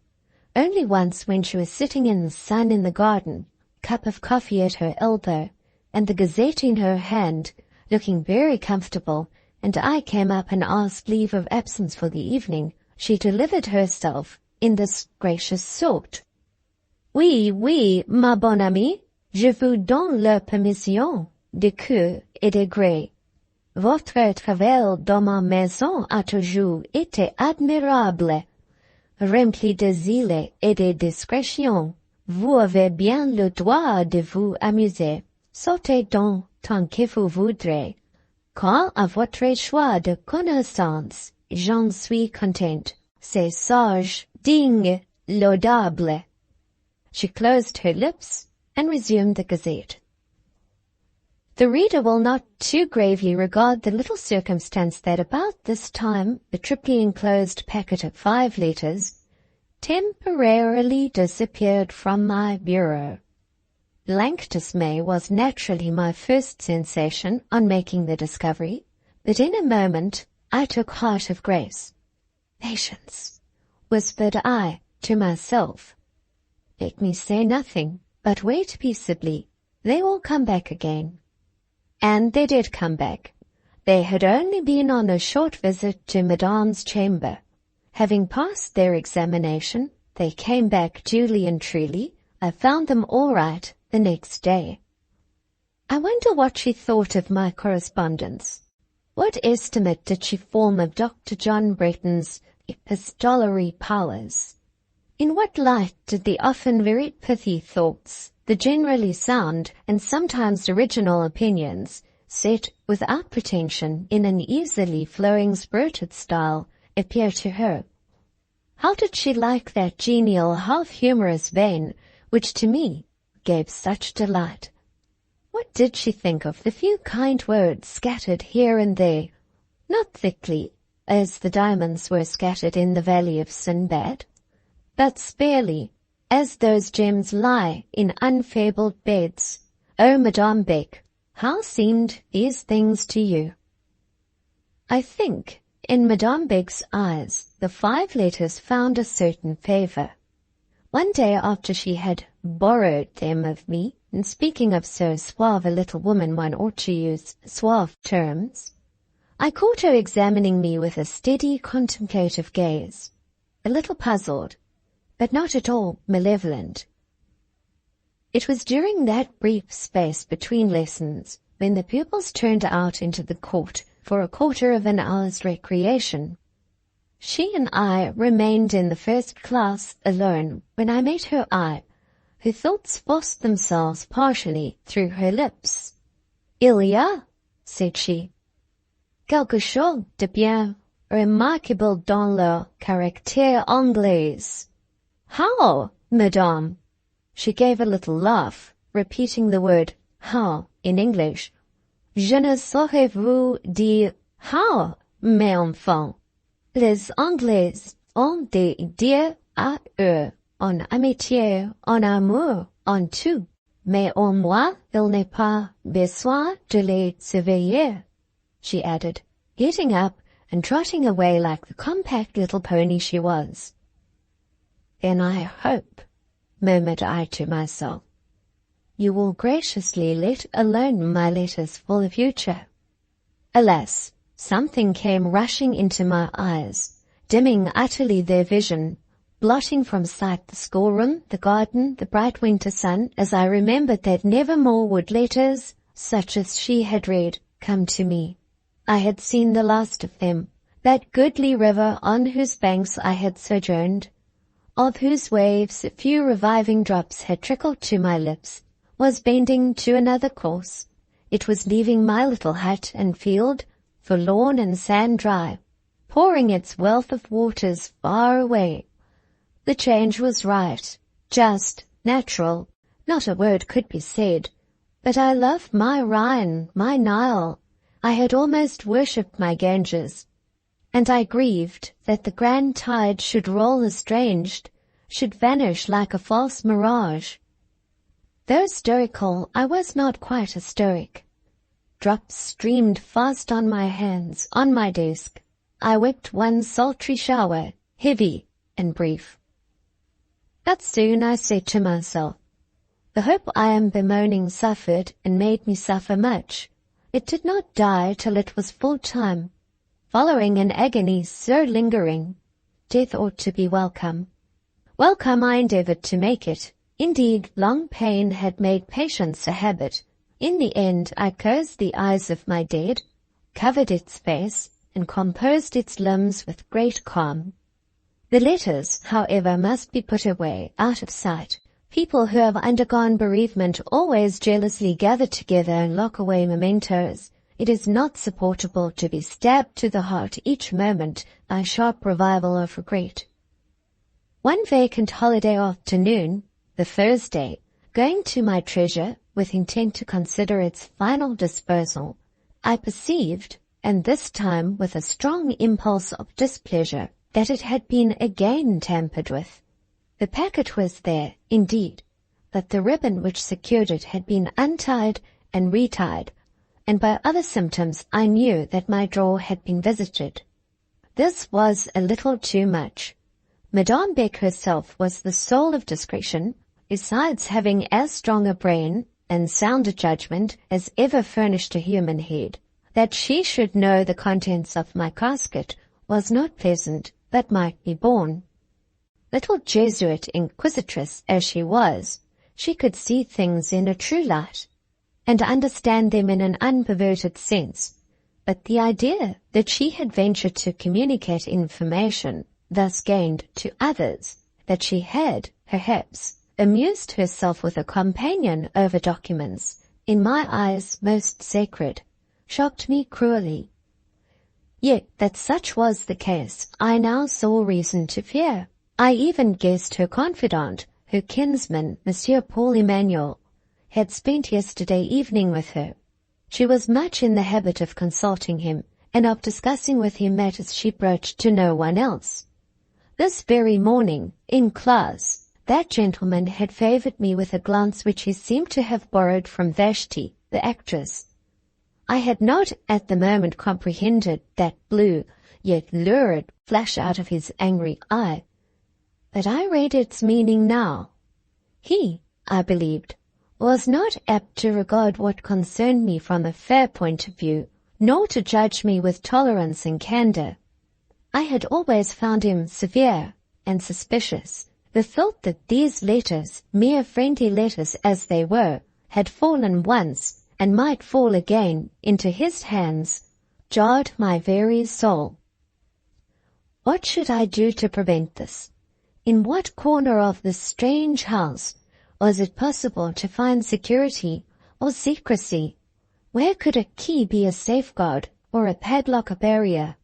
Only once, when she was sitting in the sun in the garden, cup of coffee at her elbow, and the Gazette in her hand, looking very comfortable, and I came up and asked leave of absence for the evening, she delivered herself in this gracious sort. Oui, oui, ma bonne amie, je vous donne la permission de cœur et de gré. Votre travail dans ma maison a toujours été admirable. Rempli de zèle et de discrétion, vous avez bien le droit de vous amuser. Sautez donc tant que vous voudrez. Quant à votre choix de connaissance, j'en suis contente. C'est sage, digne, laudable. She closed her lips and resumed the Gazette. The reader will not too gravely regard the little circumstance that about this time the triply enclosed packet of 5 letters temporarily disappeared from my bureau. Blank dismay was naturally my first sensation on making the discovery, but in a moment I took heart of grace. Patience, whispered I to myself. Let me say nothing, but wait peaceably. They will come back again. And they did come back. They had only been on a short visit to Madame's chamber. Having passed their examination, they came back duly and truly. I found them all right the next day. I wonder what she thought of my correspondence. What estimate did she form of Dr. John Bretton's epistolary powers? In what light did the often very pithy thoughts, the generally sound and sometimes original opinions, set without pretension in an easily flowing spirited style, appear to her? How did she like that genial, half-humorous vein which to me gave such delight? What did she think of the few kind words scattered here and there, not thickly, as the diamonds were scattered in the valley of Sinbad, but sparely, as those gems lie in unfabled beds? O Madame Beck, how seemed these things to you? I think, in Madame Beck's eyes, the 5 letters found a certain favor. One day after she had borrowed them of me, and speaking of so suave a little woman one ought to use suave terms, I caught her examining me with a steady contemplative gaze, a little puzzled, but not at all malevolent. It was during that brief space between lessons, when the pupils turned out into the court for a quarter of an hour's recreation. She and I remained in the first class alone when I met her eye. Her thoughts forced themselves partially through her lips. Il y a, said she, quelque chose de bien remarquable dans leur caractère anglais. How, madame? She gave a little laugh, repeating the word how in English. Je ne saurais vous dire how, mes enfants. Les Anglais ont des idées à eux, en amitié, en amour, en tout. Mais en moi, il n'est pas besoin de les surveiller, she added, getting up and trotting away like the compact little pony she was. Then I hope, murmured I to myself, you will graciously let alone my letters for the future. Alas, something came rushing into my eyes, dimming utterly their vision, blotting from sight the schoolroom, the garden, the bright winter sun, as I remembered that never more would letters, such as she had read, come to me. I had seen the last of them, that goodly river on whose banks I had sojourned, of whose waves a few reviving drops had trickled to my lips, was bending to another course. It was leaving my little hut and field, forlorn and sand dry, pouring its wealth of waters far away. The change was right, just, natural, not a word could be said, but I loved my Rhine, my Nile. I had almost worshipped my Ganges, and I grieved that the grand tide should roll estranged, should vanish like a false mirage. Though stoical, I was not quite a stoic. Drops streamed fast on my hands, on my desk. I wept one sultry shower, heavy and brief. But soon I said to myself, the hope I am bemoaning suffered and made me suffer much. It did not die till it was full time. Following an agony so lingering, death ought to be welcome. Welcome I endeavored to make it. Indeed, long pain had made patience a habit. In the end, I closed the eyes of my dead, covered its face, and composed its limbs with great calm. The letters, however, must be put away, out of sight. People who have undergone bereavement always jealously gather together and lock away mementos. It is not supportable to be stabbed to the heart each moment by sharp revival of regret. One vacant holiday afternoon, the Thursday, going to my treasure with intent to consider its final disposal, I perceived, and this time with a strong impulse of displeasure, that it had been again tampered with. The packet was there, indeed, but the ribbon which secured it had been untied and retied, and by other symptoms I knew that my drawer had been visited. This was a little too much. Madame Beck herself was the soul of discretion, besides having as strong a brain and sound a judgment as ever furnished a human head. That she should know the contents of my casket was not pleasant, but might be borne. Little Jesuit inquisitress as she was, she could see things in a true light, and understand them in an unperverted sense, but the idea that she had ventured to communicate information, thus gained to others, that she had, perhaps, amused herself with a companion over documents, in my eyes most sacred, shocked me cruelly. Yet that such was the case, I now saw reason to fear. I even guessed her confidant, her kinsman, Monsieur Paul Emmanuel, had spent yesterday evening with her. She was much in the habit of consulting him, and of discussing with him matters she broached to no one else. This very morning, in class, that gentleman had favoured me with a glance which he seemed to have borrowed from Vashti, the actress. I had not at the moment comprehended that blue, yet lurid, flash out of his angry eye, but I read its meaning now. He, I believed, was not apt to regard what concerned me from a fair point of view, nor to judge me with tolerance and candour. I had always found him severe and suspicious. The thought that these letters, mere friendly letters as they were, had fallen once, and might fall again, into his hands, jarred my very soul. What should I do to prevent this? In what corner of this strange house was it possible to find security or secrecy? Where could a key be a safeguard or a padlock a barrier?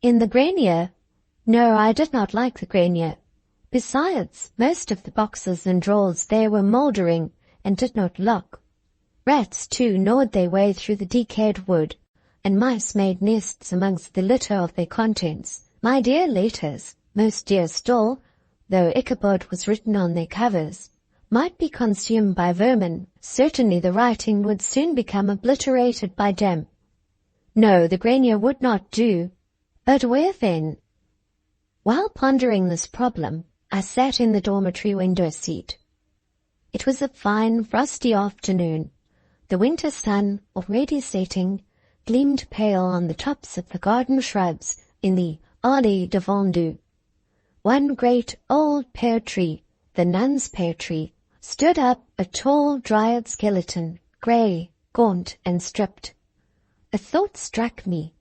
In the grenier? No, I did not like the grenier. Besides, most of the boxes and drawers there were mouldering and did not lock. Rats, too, gnawed their way through the decayed wood, and mice made nests amongst the litter of their contents. My dear letters, most dear still, though Ichabod was written on their covers, might be consumed by vermin. Certainly the writing would soon become obliterated by damp. No, the grenier would not do. But where then? While pondering this problem, I sat in the dormitory window seat. It was a fine, frosty afternoon. The winter sun, already setting, gleamed pale on the tops of the garden shrubs in the Allée de Vendu. One great old pear tree, the nun's pear tree, stood up a tall, dryad skeleton, grey, gaunt, and stripped. A thought struck me.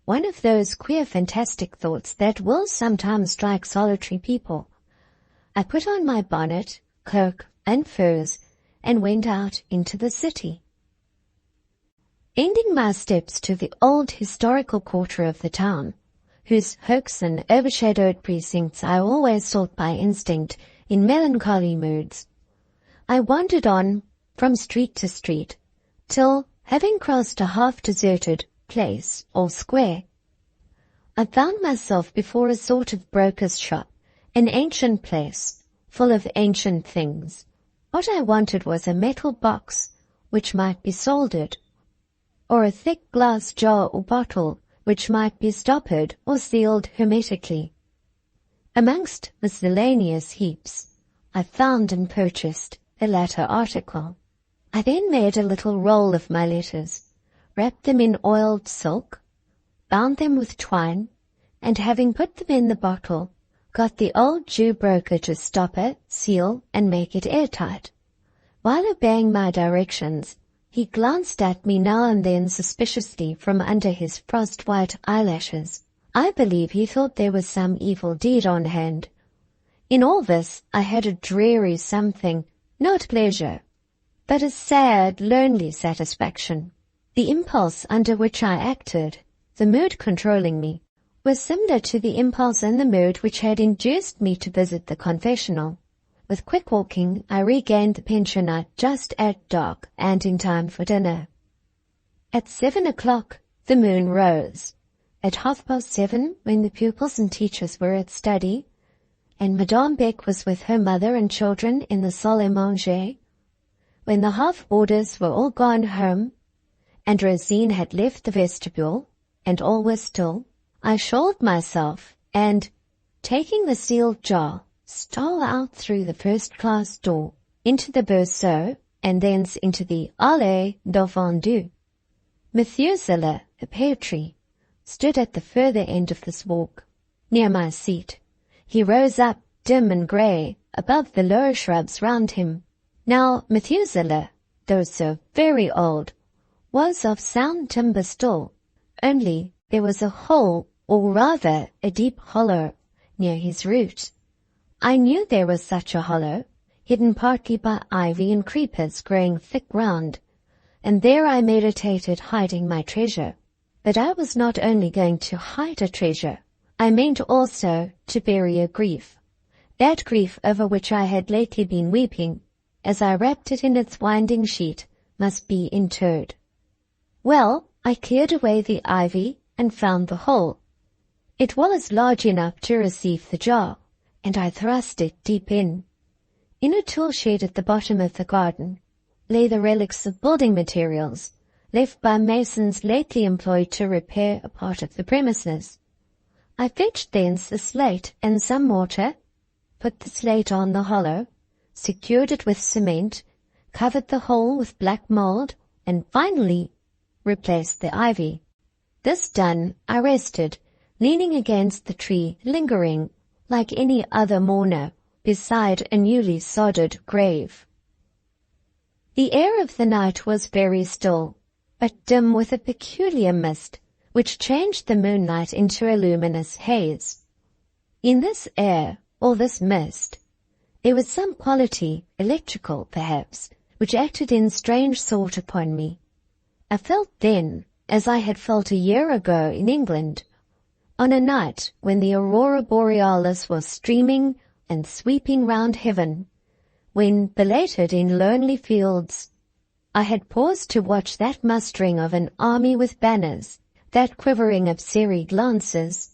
One of those queer, fantastic thoughts that will sometimes strike solitary people. I put on my bonnet, cloak, and furs, and went out into the city. Ending my steps to the old historical quarter of the town, whose hoaxen, overshadowed precincts I always sought by instinct in melancholy moods, I wandered on from street to street, till, having crossed a half-deserted place or square, I found myself before a sort of broker's shop, an ancient place, full of ancient things. What I wanted was a metal box, which might be soldered, or a thick glass jar or bottle, which might be stoppered or sealed hermetically. Amongst miscellaneous heaps, I found and purchased the latter article. I then made a little roll of my letters, wrapped them in oiled silk, bound them with twine, and having put them in the bottle, got the old Jew broker to stop it, seal, and make it airtight. While obeying my directions, he glanced at me now and then suspiciously from under his frost-white eyelashes. I believe he thought there was some evil deed on hand. In all this I had a dreary something, not pleasure, but a sad, lonely satisfaction. The impulse under which I acted, the mood controlling me, was similar to the impulse and the mood which had induced me to visit the confessional. With quick walking, I regained the pensionnat just at dark and in time for dinner. At 7 o'clock, the moon rose. At 7:30, when the pupils and teachers were at study, and Madame Beck was with her mother and children in the salle à manger, when the half-boarders were all gone home, and Rosine had left the vestibule, and all was still, I shawled myself, and, taking the sealed jar, stole out through the first-class door, into the berceau, and thence into the allée d'enfants. Methuselah, a pear tree, stood at the further end of this walk, near my seat. He rose up, dim and grey, above the low shrubs round him. Now Methuselah, though so very old, was of sound timber still, only there was a hole, or rather a deep hollow, near his root. I knew there was such a hollow, hidden partly by ivy and creepers growing thick round, and there I meditated hiding my treasure. But I was not only going to hide a treasure, I meant also to bury a grief, that grief over which I had lately been weeping, as I wrapped it in its winding sheet, must be interred. Well, I cleared away the ivy and found the hole. It was large enough to receive the jar, and I thrust it deep in. In a tool shed at the bottom of the garden lay the relics of building materials, left by masons lately employed to repair a part of the premises. I fetched thence a slate and some mortar, put the slate on the hollow, secured it with cement, covered the hole with black mould, and finally replaced the ivy. This done, I rested, leaning against the tree, lingering, like any other mourner, beside a newly sodded grave. The air of the night was very still, but dim with a peculiar mist, which changed the moonlight into a luminous haze. In this air, or this mist, there was some quality, electrical perhaps, which acted in strange sort upon me. I felt then, as I had felt a year ago in England, on a night when the aurora borealis was streaming and sweeping round heaven, when, belated in lonely fields, I had paused to watch that mustering of an army with banners, that quivering of serried lances,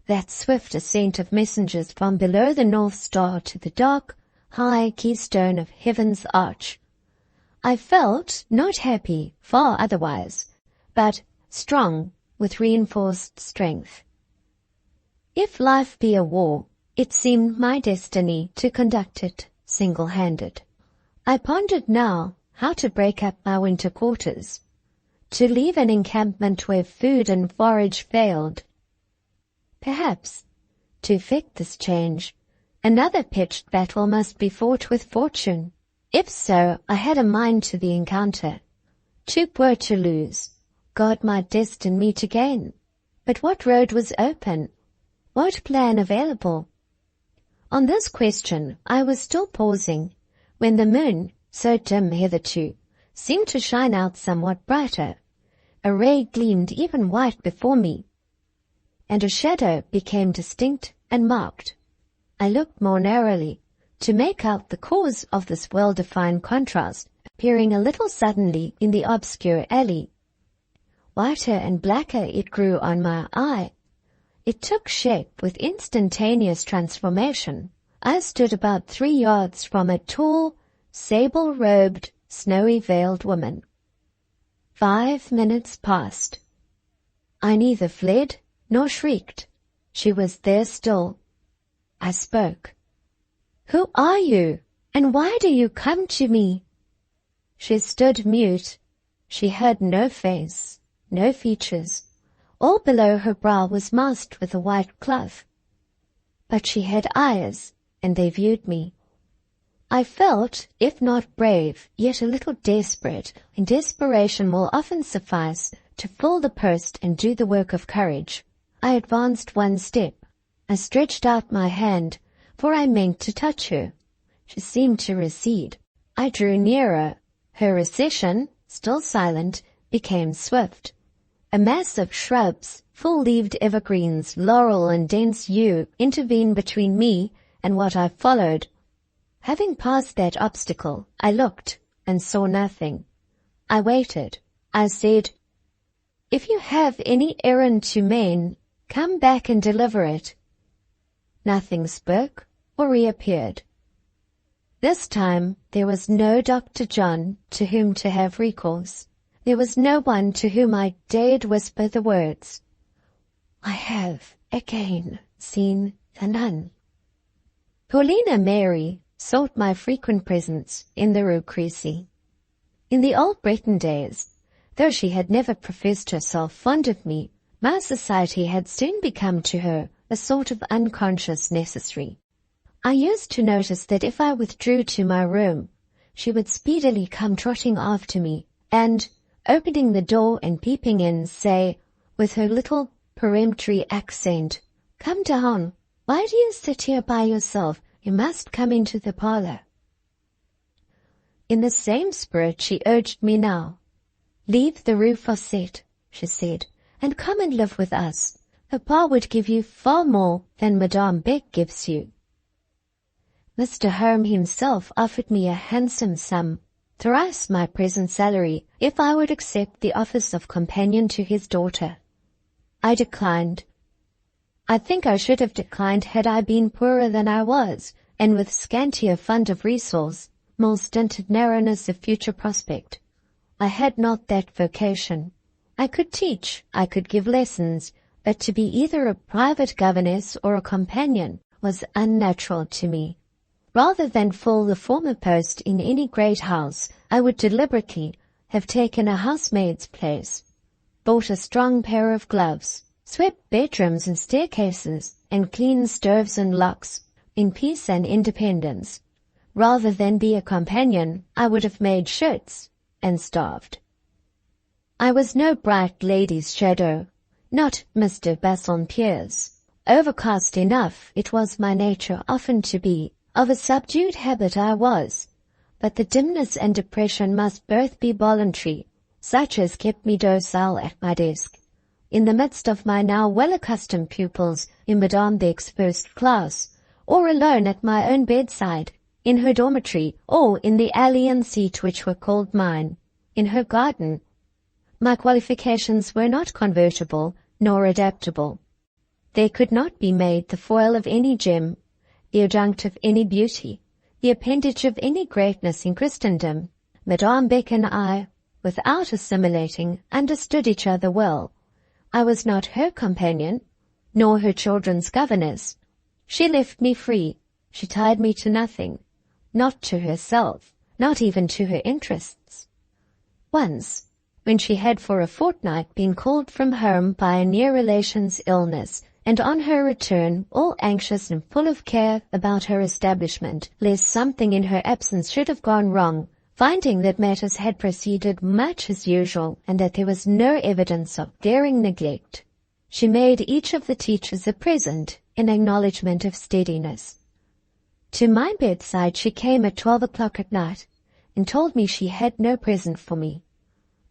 that swift ascent of messengers from below the North Star to the dark, high keystone of heaven's arch. I felt not happy, far otherwise, but strong with reinforced strength. If life be a war, it seemed my destiny to conduct it single-handed. I pondered now how to break up my winter quarters, to leave an encampment where food and forage failed. Perhaps, to effect this change, another pitched battle must be fought with fortune. If so, I had a mind to the encounter. Too poor to lose, God might destine me to gain. But what road was open? What plan available? On this question I was still pausing, when the moon, so dim hitherto, seemed to shine out somewhat brighter. A ray gleamed even white before me, and a shadow became distinct and marked. I looked more narrowly, to make out the cause of this well-defined contrast, appearing a little suddenly in the obscure alley. Whiter and blacker it grew on my eye. It took shape with instantaneous transformation. I stood about 3 yards from a tall, sable-robed, snowy-veiled woman. 5 minutes passed. I neither fled nor shrieked. She was there still. I spoke. "Who are you, and why do you come to me?" She stood mute. She had no face, no features. All below her brow was masked with a white cloth. But she had eyes, and they viewed me. I felt, if not brave, yet a little desperate, and desperation will often suffice to fill the post and do the work of courage. I advanced 1 step. I stretched out my hand, for I meant to touch her. She seemed to recede. I drew nearer. Her recession, still silent, became swift. A mass of shrubs, full-leaved evergreens, laurel and dense yew intervened between me and what I followed. Having passed that obstacle, I looked and saw nothing. I waited. I said, "If you have any errand to Maine, come back and deliver it." Nothing spoke or reappeared. This time there was no Dr. John to whom to have recourse. There was no one to whom I dared whisper the words, "I have again seen the nun. Paulina Mary sought my frequent presence in the Rue Crecy. In the old Breton days, though she had never professed herself fond of me, my society had soon become to her a sort of unconscious necessary. I used to notice that if I withdrew to my room, she would speedily come trotting after me, and, opening the door and peeping in, say, with her little peremptory accent, "Come down. Why do you sit here by yourself? You must come into the parlor." In the same spirit she urged me now. "Leave the Rue Fossette," she said, "and come and live with us. Papa would give you far more than Madame Beck gives you." Mr. Home himself offered me a handsome sum, thrice my present salary, if I would accept the office of companion to his daughter. I declined. I think I should have declined had I been poorer than I was, and with scantier fund of resource, more stinted narrowness of future prospect. I had not that vocation. I could teach, I could give lessons, but to be either a private governess or a companion was unnatural to me. Rather than fill the former post in any great house, I would deliberately have taken a housemaid's place, bought a strong pair of gloves, swept bedrooms and staircases, and cleaned stoves and locks, in peace and independence. Rather than be a companion, I would have made shirts and starved. I was no bright lady's shadow, not Mr. Bassompierre's. Overcast enough it was my nature often to be. Of a subdued habit I was, but the dimness and depression must both be voluntary, such as kept me docile at my desk, in the midst of my now well-accustomed pupils in Madame Beck's first class, or alone at my own bedside, in her dormitory, or in the alien seat which were called mine, in her garden. My qualifications were not convertible nor adaptable. They could not be made the foil of any gem, the adjunct of any beauty, the appendage of any greatness in Christendom. Madame Beck and I, without assimilating, understood each other well. I was not her companion, nor her children's governess. She left me free. She tied me to nothing, not to herself, not even to her interests. Once, when she had for a fortnight been called from home by a near relation's illness, and on her return, all anxious and full of care about her establishment, lest something in her absence should have gone wrong, finding that matters had proceeded much as usual and that there was no evidence of daring neglect, she made each of the teachers a present in acknowledgment of steadiness. To my bedside she came at 12 o'clock at night, and told me she had no present for me.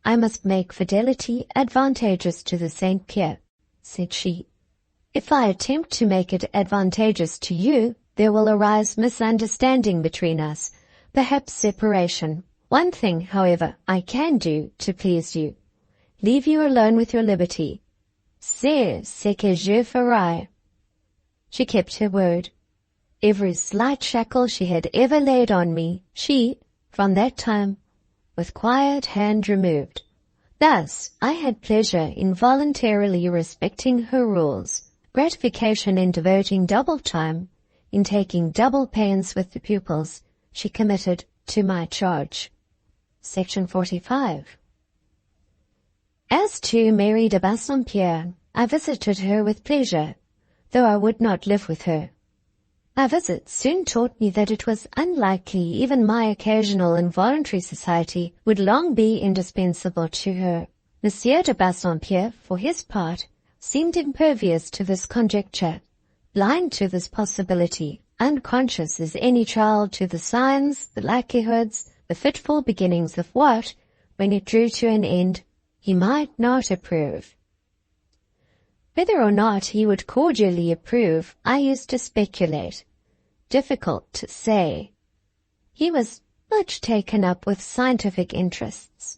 "I must make fidelity advantageous to the Saint Pierre," said she. "If I attempt to make it advantageous to you, there will arise misunderstanding between us, perhaps separation. One thing, however, I can do to please you. Leave you alone with your liberty. C'est ce que je ferai." She kept her word. Every slight shackle she had ever laid on me, she, from that time, with quiet hand removed. Thus, I had pleasure in voluntarily respecting her rules, gratification in devoting double time, in taking double pains with the pupils she committed to my charge. Section 45. As to Mary de Bassompierre, I visited her with pleasure, though I would not live with her. My visits soon taught me that it was unlikely even my occasional and voluntary society would long be indispensable to her. Monsieur de Bassompierre, for his part, seemed impervious to this conjecture, blind to this possibility, unconscious as any child to the signs, the likelihoods, the fitful beginnings of what, when it drew to an end, he might not approve. Whether or not he would cordially approve, I used to speculate. Difficult to say. He was much taken up with scientific interests,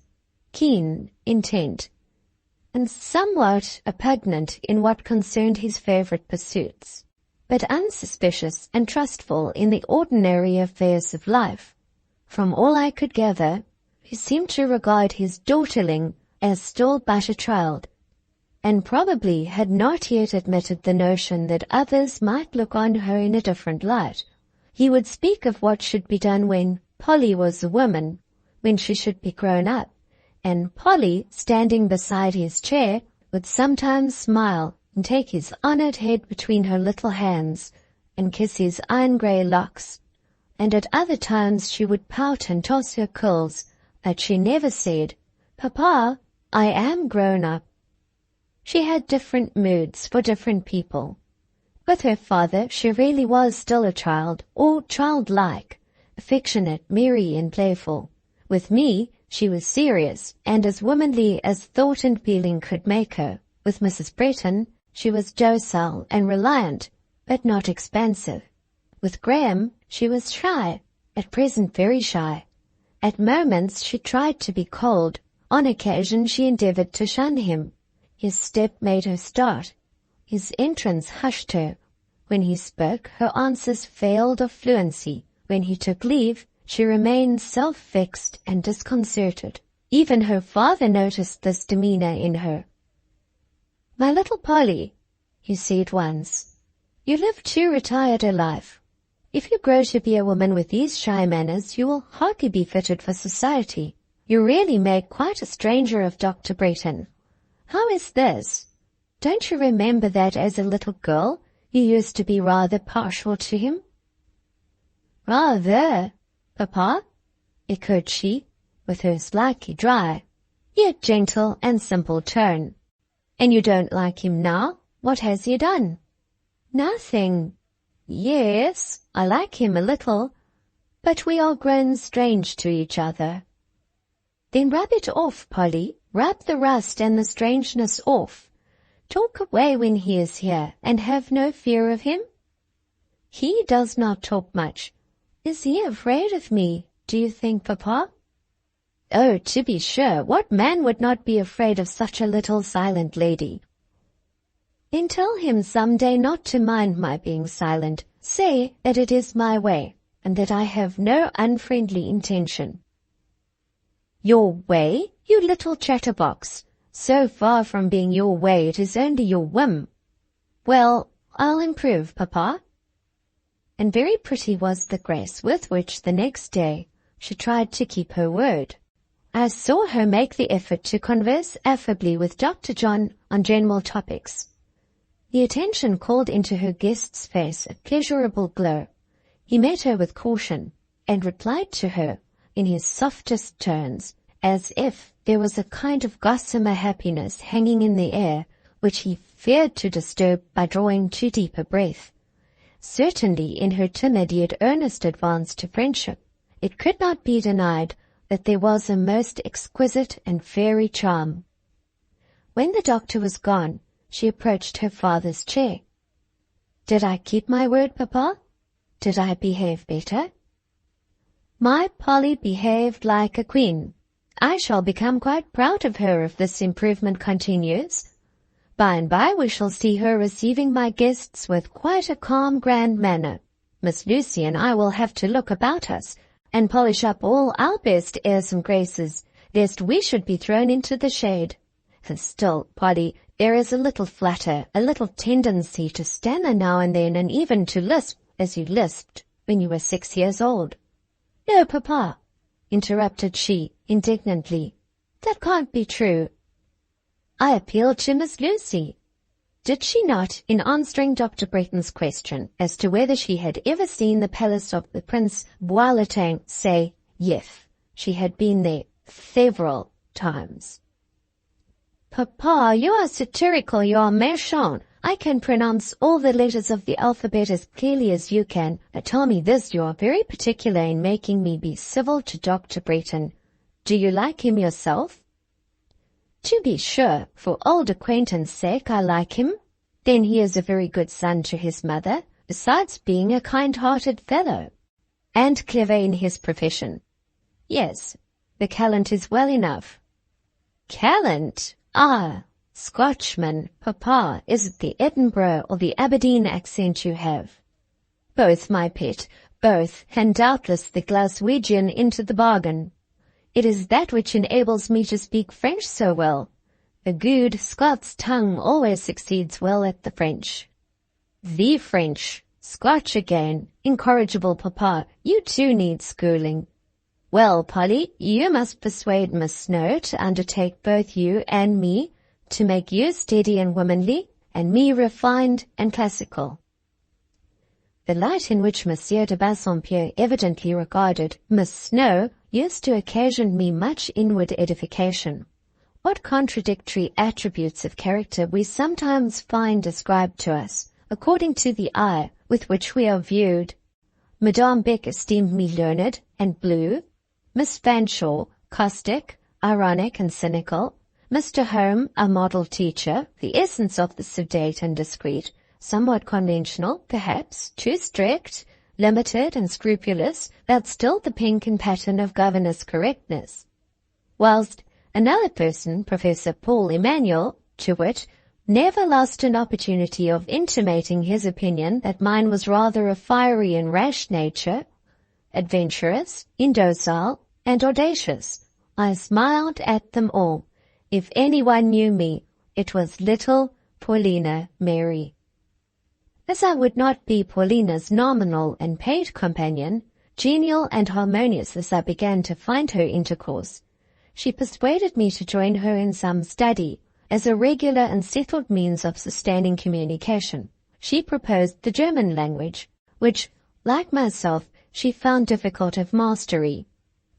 keen, intent, and somewhat oppugnant in what concerned his favorite pursuits, but unsuspicious and trustful in the ordinary affairs of life. From all I could gather, he seemed to regard his daughterling as still but a child, and probably had not yet admitted the notion that others might look on her in a different light. He would speak of what should be done when Polly was a woman, when she should be grown up, and Polly, standing beside his chair, would sometimes smile and take his honored head between her little hands and kiss his iron-grey locks, and at other times she would pout and toss her curls, but she never said, "Papa, I am grown up." She had different moods for different people. With her father she really was still a child, or childlike, affectionate, merry and playful. With me she was serious, and as womanly as thought and feeling could make her. With Mrs. Bretton she was docile and reliant, but not expansive. With Graham she was shy, at present very shy. At moments she tried to be cold. On occasion she endeavoured to shun him. His step made her start. His entrance hushed her. When he spoke, her answers failed of fluency. When he took leave, she remained self-vexed and disconcerted. Even her father noticed this demeanour in her. "My little Polly," he said once, "you live too retired a life. If you grow to be a woman with these shy manners, you will hardly be fitted for society. You really make quite a stranger of Dr. Bretton. How is this? Don't you remember that as a little girl you used to be rather partial to him?" "Rather, Papa?" echoed she, with her slightly dry, yet gentle and simple tone. "And you don't like him now? What has he done?" "Nothing. Yes, I like him a little, but we are grown strange to each other." "Then rub it off, Polly. Rub the rust and the strangeness off. Talk away when he is here, and have no fear of him." "He does not talk much. Is he afraid of me, do you think, Papa?" "Oh, to be sure, what man would not be afraid of such a little silent lady?" "Then tell him some day not to mind my being silent. Say that it is my way, and that I have no unfriendly intention." "Your way, you little chatterbox. So far from being your way, it is only your whim." "Well, I'll improve, Papa." And very pretty was the grace with which the next day she tried to keep her word. I saw her make the effort to converse affably with Dr. John on general topics. The attention called into her guest's face a pleasurable glow. He met her with caution, and replied to her in his softest tones, as if there was a kind of gossamer happiness hanging in the air, which he feared to disturb by drawing too deep a breath. Certainly in her timid yet earnest advance to friendship, it could not be denied that there was a most exquisite and fairy charm. When the doctor was gone, she approached her father's chair. "Did I keep my word, Papa? Did I behave better?" "My Polly behaved like a queen. I shall become quite proud of her if this improvement continues. By and by we shall see her receiving my guests with quite a calm, grand manner. Miss Lucy and I will have to look about us and polish up all our best airs and graces, lest we should be thrown into the shade. Still, Polly, there is a little flutter, a little tendency to stammer now and then, and even to lisp, as you lisped when you were 6 years old." "No, Papa," interrupted she indignantly. "That can't be true." I appealed to Miss Lucy. Did she not, in answering Dr. Bretton's question as to whether she had ever seen the palace of the Prince Boiletin, say, yes, she had been there several times? "Papa, you are satirical, you are méchant. I can pronounce all the letters of the alphabet as clearly as you can. Tell me this, you are very particular in making me be civil to Dr. Bretton. Do you like him yourself?" "To be sure, for old acquaintance' sake I like him. Then he is a very good son to his mother, besides being a kind-hearted fellow. And clever in his profession." "Yes, the callant is well enough." "Callant? Ah, Scotchman, Papa, is it the Edinburgh or the Aberdeen accent you have?" "Both, my pet, both, and doubtless the Glaswegian into the bargain. It is that which enables me to speak French so well. A good Scots tongue always succeeds well at the French. The French. Scotch again. Incorrigible papa, you too need schooling. Well, Polly, you must persuade Miss Snowe to undertake both you and me, to make you steady and womanly, and me refined and classical. The light in which Monsieur de Bassompierre evidently regarded Miss Snowe used to occasion me much inward edification. What contradictory attributes of character we sometimes find ascribed to us, according to the eye with which we are viewed. Madame Beck esteemed me learned and blue, Miss Fanshawe caustic, ironic and cynical, Mr. Home a model teacher, the essence of the sedate and discreet, somewhat conventional, perhaps, too strict, limited and scrupulous, but still the pink and pattern of governess correctness. Whilst another person, Professor Paul Emanuel, to wit, never lost an opportunity of intimating his opinion that mine was rather a fiery and rash nature, adventurous, indocile, and audacious. I smiled at them all. If anyone knew me, it was little Paulina Mary. As I would not be Paulina's nominal and paid companion, genial and harmonious as I began to find her intercourse, she persuaded me to join her in some study, as a regular and settled means of sustaining communication. She proposed the German language, which, like myself, she found difficult of mastery.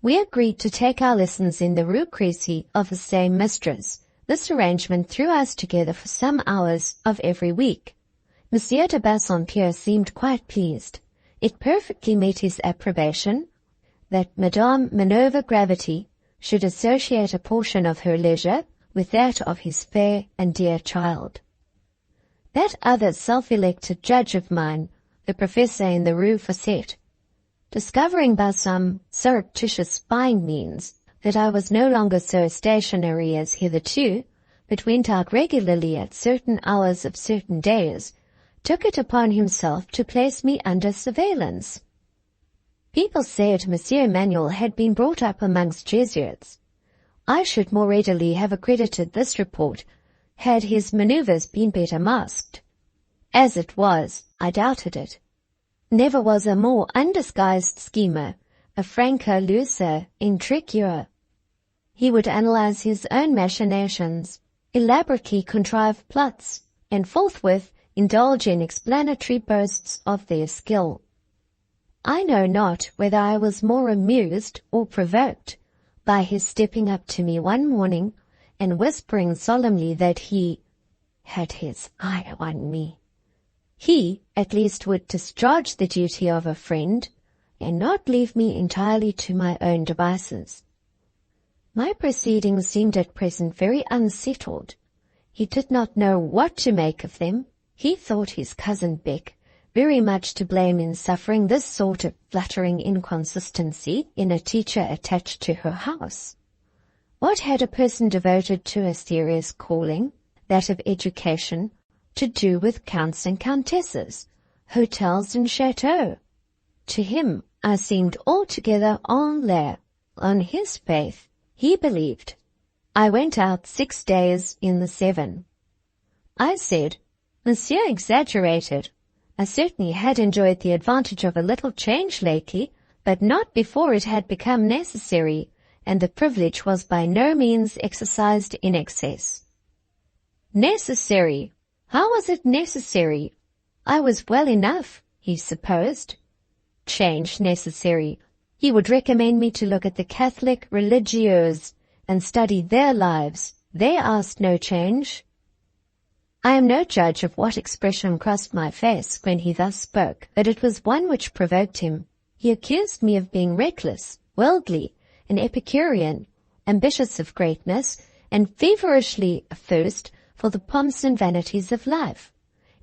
We agreed to take our lessons in the Rue Crécy of the same mistress. This arrangement threw us together for some hours of every week. Monsieur de Bassompierre seemed quite pleased. It perfectly met his approbation that Madame Minerva Gravity should associate a portion of her leisure with that of his fair and dear child. That other self-elected judge of mine, the professor in the Rue Facette, discovering by some surreptitious spying means that I was no longer so stationary as hitherto, but went out regularly at certain hours of certain days, took it upon himself to place me under surveillance. People said Monsieur Emmanuel had been brought up amongst Jesuits. I should more readily have accredited this report had his manoeuvres been better masked. As it was, I doubted it. Never was a more undisguised schemer, a franker looser intrigueur. He would analyze his own machinations, elaborately contrive plots, and forthwith indulge in explanatory boasts of their skill. I know not whether I was more amused or provoked by his stepping up to me one morning and whispering solemnly that he had his eye on me. He, at least, would discharge the duty of a friend and not leave me entirely to my own devices. My proceedings seemed at present very unsettled. He did not know what to make of them. He thought his cousin Beck very much to blame in suffering this sort of fluttering inconsistency in a teacher attached to her house. What had a person devoted to a serious calling, that of education, to do with counts and countesses, hotels and chateaux? To him I seemed altogether en l'air. On his faith he believed. I went out 6 days in the 7. I said, Monsieur exaggerated. I certainly had enjoyed the advantage of a little change lately, but not before it had become necessary, and the privilege was by no means exercised in excess. Necessary? How was it necessary? I was well enough, he supposed. Change necessary. He would recommend me to look at the Catholic religieuses and study their lives. They asked no change. I am no judge of what expression crossed my face when he thus spoke, but it was one which provoked him. He accused me of being reckless, worldly, an Epicurean, ambitious of greatness, and feverishly athirst for the pomps and vanities of life.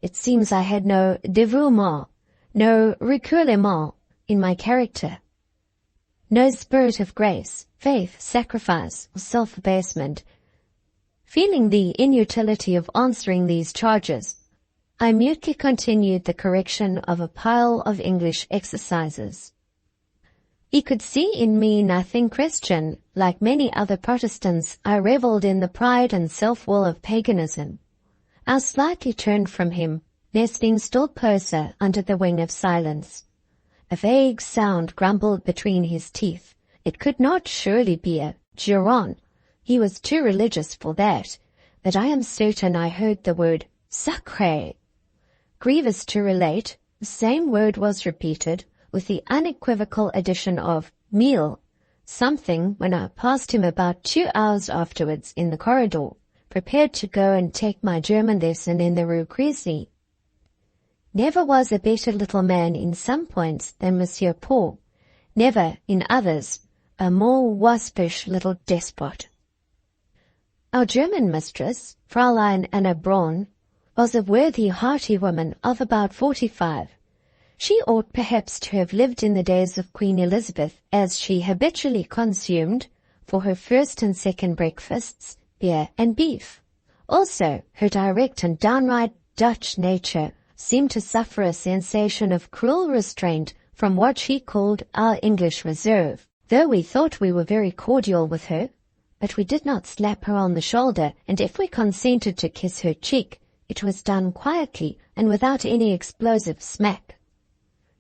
It seems I had no dévouement, no recueillement in my character, no spirit of grace, faith, sacrifice, or self-abasement. Feeling the inutility of answering these charges, I mutely continued the correction of a pile of English exercises. He could see in me nothing Christian. Like many other Protestants, I revelled in the pride and self-will of paganism. I slightly turned from him, nesting still closer under the wing of silence. A vague sound grumbled between his teeth. It could not surely be a juron. He was too religious for that, but I am certain I heard the word sacré. Grievous to relate, the same word was repeated, with the unequivocal addition of meal, something when I passed him about 2 hours afterwards in the corridor, prepared to go and take my German lesson in the Rue Crécy. Never was a better little man in some points than Monsieur Paul, never, in others, a more waspish little despot. Our German mistress, Fräulein Anna Braun, was a worthy, hearty woman of about 45. She ought perhaps to have lived in the days of Queen Elizabeth, as she habitually consumed, for her first and second breakfasts, beer and beef. Also, her direct and downright Dutch nature seemed to suffer a sensation of cruel restraint from what she called our English reserve, though we thought we were very cordial with her. But we did not slap her on the shoulder, and if we consented to kiss her cheek, it was done quietly and without any explosive smack.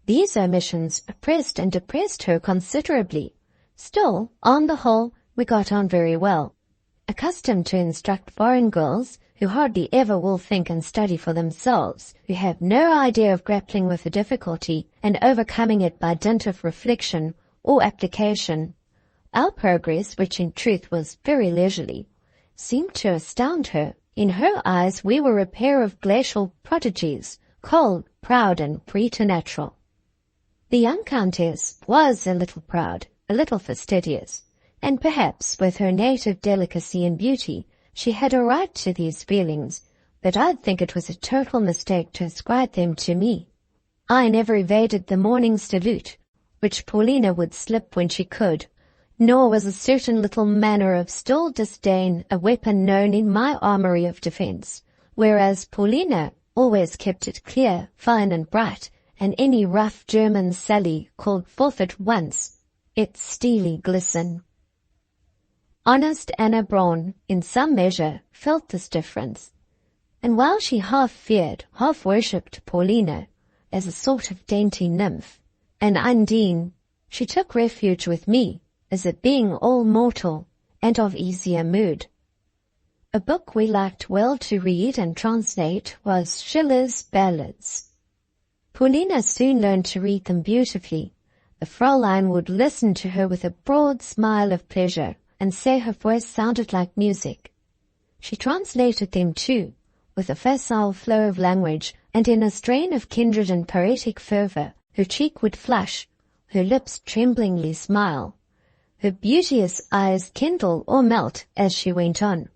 These omissions oppressed and depressed her considerably. Still, on the whole, we got on very well. Accustomed to instruct foreign girls, who hardly ever will think and study for themselves, who have no idea of grappling with a difficulty and overcoming it by dint of reflection or application, our progress, which in truth was very leisurely, seemed to astound her. In her eyes we were a pair of glacial prodigies, cold, proud, and preternatural. The young Countess was a little proud, a little fastidious, and perhaps with her native delicacy and beauty she had a right to these feelings, but I'd think it was a total mistake to ascribe them to me. I never evaded the morning salute, which Paulina would slip when she could, nor was a certain little manner of still disdain a weapon known in my armory of defense, whereas Paulina always kept it clear, fine, and bright, and any rough German sally called forth at once its steely glisten. Honest Anna Braun, in some measure, felt this difference, and while she half feared, half worshipped Paulina as a sort of dainty nymph, and Undine, she took refuge with me as a being all mortal and of easier mood. A book we liked well to read and translate was Schiller's Ballads. Paulina soon learned to read them beautifully. The Fräulein would listen to her with a broad smile of pleasure and say her voice sounded like music. She translated them too, with a facile flow of language and in a strain of kindred and poetic fervor. Her cheek would flush, her lips tremblingly smile, her beauteous eyes kindle or melt as she went on.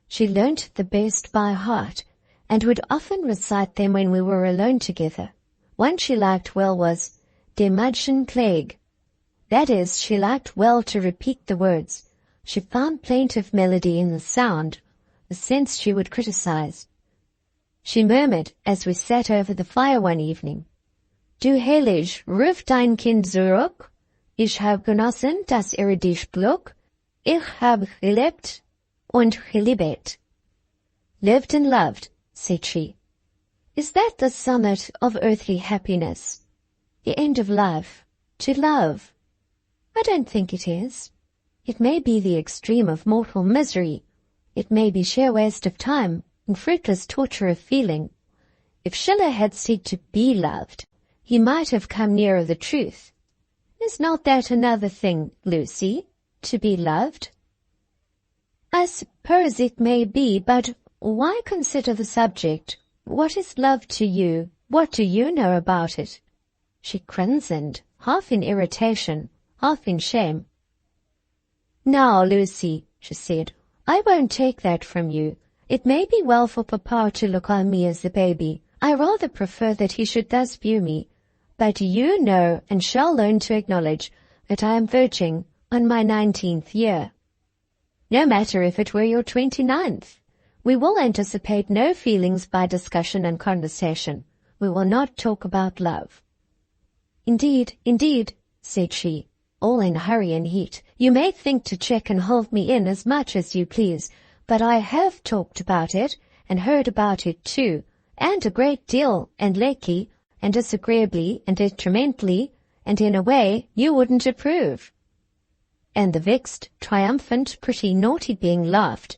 She learnt the best by heart, and would often recite them when we were alone together. One she liked well was Der Mädchen Klag. That is, she liked well to repeat the words. She found plaintive melody in the sound, a sense she would criticize. She murmured as we sat over the fire one evening, Du heilig, ruf dein Kind zurück. Ich hab genossen das irdische Glück. Ich hab gelebt und geliebt. Lived and loved, said she. Is that the summit of earthly happiness? The end of life? To love? I don't think it is. It may be the extreme of mortal misery. It may be sheer waste of time and fruitless torture of feeling. If Schiller had said to be loved, he might have come nearer the truth. Is not that another thing, Lucy, to be loved? I suppose it may be, but why consider the subject? What is love to you? What do you know about it? She crimsoned, half in irritation, half in shame. Now, Lucy, she said, I won't take that from you. It may be well for Papa to look on me as a baby. I rather prefer that he should thus view me. But you know and shall learn to acknowledge that I am verging on my 19th year. No matter if it were your 29th. We will anticipate no feelings by discussion and conversation. We will not talk about love. Indeed, said she, all in hurry and heat. You may think to check and hold me in as much as you please, but I have talked about it, and heard about it too, and a great deal, and lately, and disagreeably, and detrimentally, and in a way you wouldn't approve." And the vexed, triumphant, pretty naughty being laughed.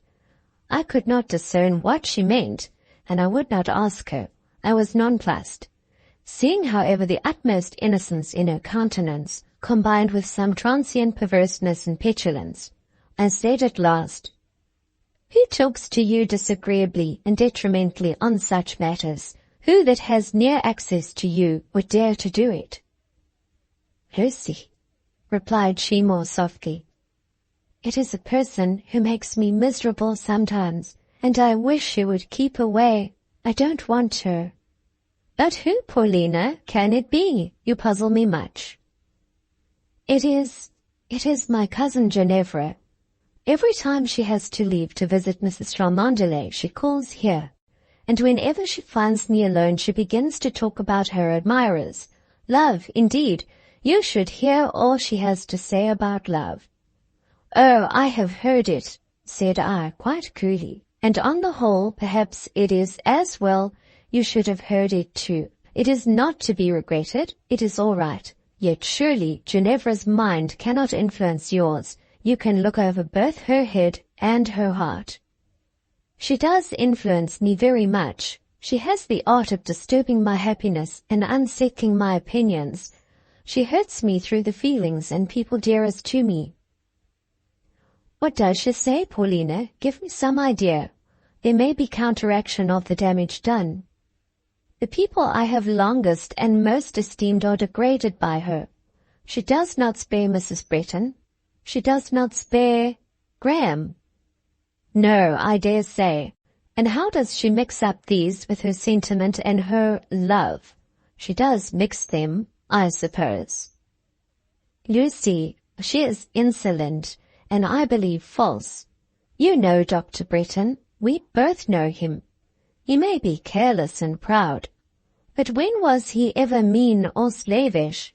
I could not discern what she meant, and I would not ask her. I was nonplussed. Seeing, however, the utmost innocence in her countenance, combined with some transient perverseness and petulance, I said at last, "Who talks to you disagreeably and detrimentally on such matters? Who that has near access to you would dare to do it?" "Lucy," replied she more softly, "it is a person who makes me miserable sometimes, and I wish she would keep away. I don't want her." "But who, Paulina, can it be? You puzzle me much." It is my cousin Ginevra. Every time she has to leave to visit Mrs. Cholmondeley, she calls here, and whenever she finds me alone, she begins to talk about her admirers. Love, indeed, you should hear all she has to say about love. "Oh, I have heard it," said I, quite coolly, "and on the whole, perhaps it is as well you should have heard it too. It is not to be regretted, it is all right. Yet surely Ginevra's mind cannot influence yours. You can look over both her head and her heart." "She does influence me very much. She has the art of disturbing my happiness and unsettling my opinions. She hurts me through the feelings and people dearest to me." "What does she say, Paulina? Give me some idea. There may be counteraction of the damage done." "The people I have longest and most esteemed are degraded by her. She does not spare Mrs. Bretton. She does not spare Graham." "No, I dare say. And how does she mix up these with her sentiment and her love? She does mix them, I suppose." "Lucy, she is insolent, and I believe false. You know Dr. Bretton. We both know him. He may be careless and proud, but when was he ever mean or slavish?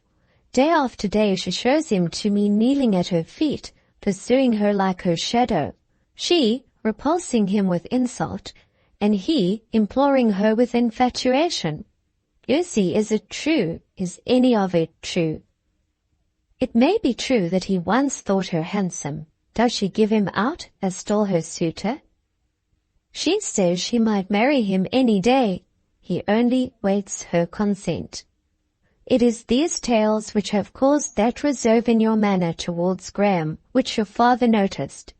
Day after day she shows him to me kneeling at her feet, pursuing her like her shadow, she repulsing him with insult, and he imploring her with infatuation. Lucy, is it true? Is any of it true?" "It may be true that he once thought her handsome. Does she give him out as still her suitor?" "She says she might marry him any day. He only waits her consent." "It is these tales which have caused that reserve in your manner towards Graham, which your father noticed.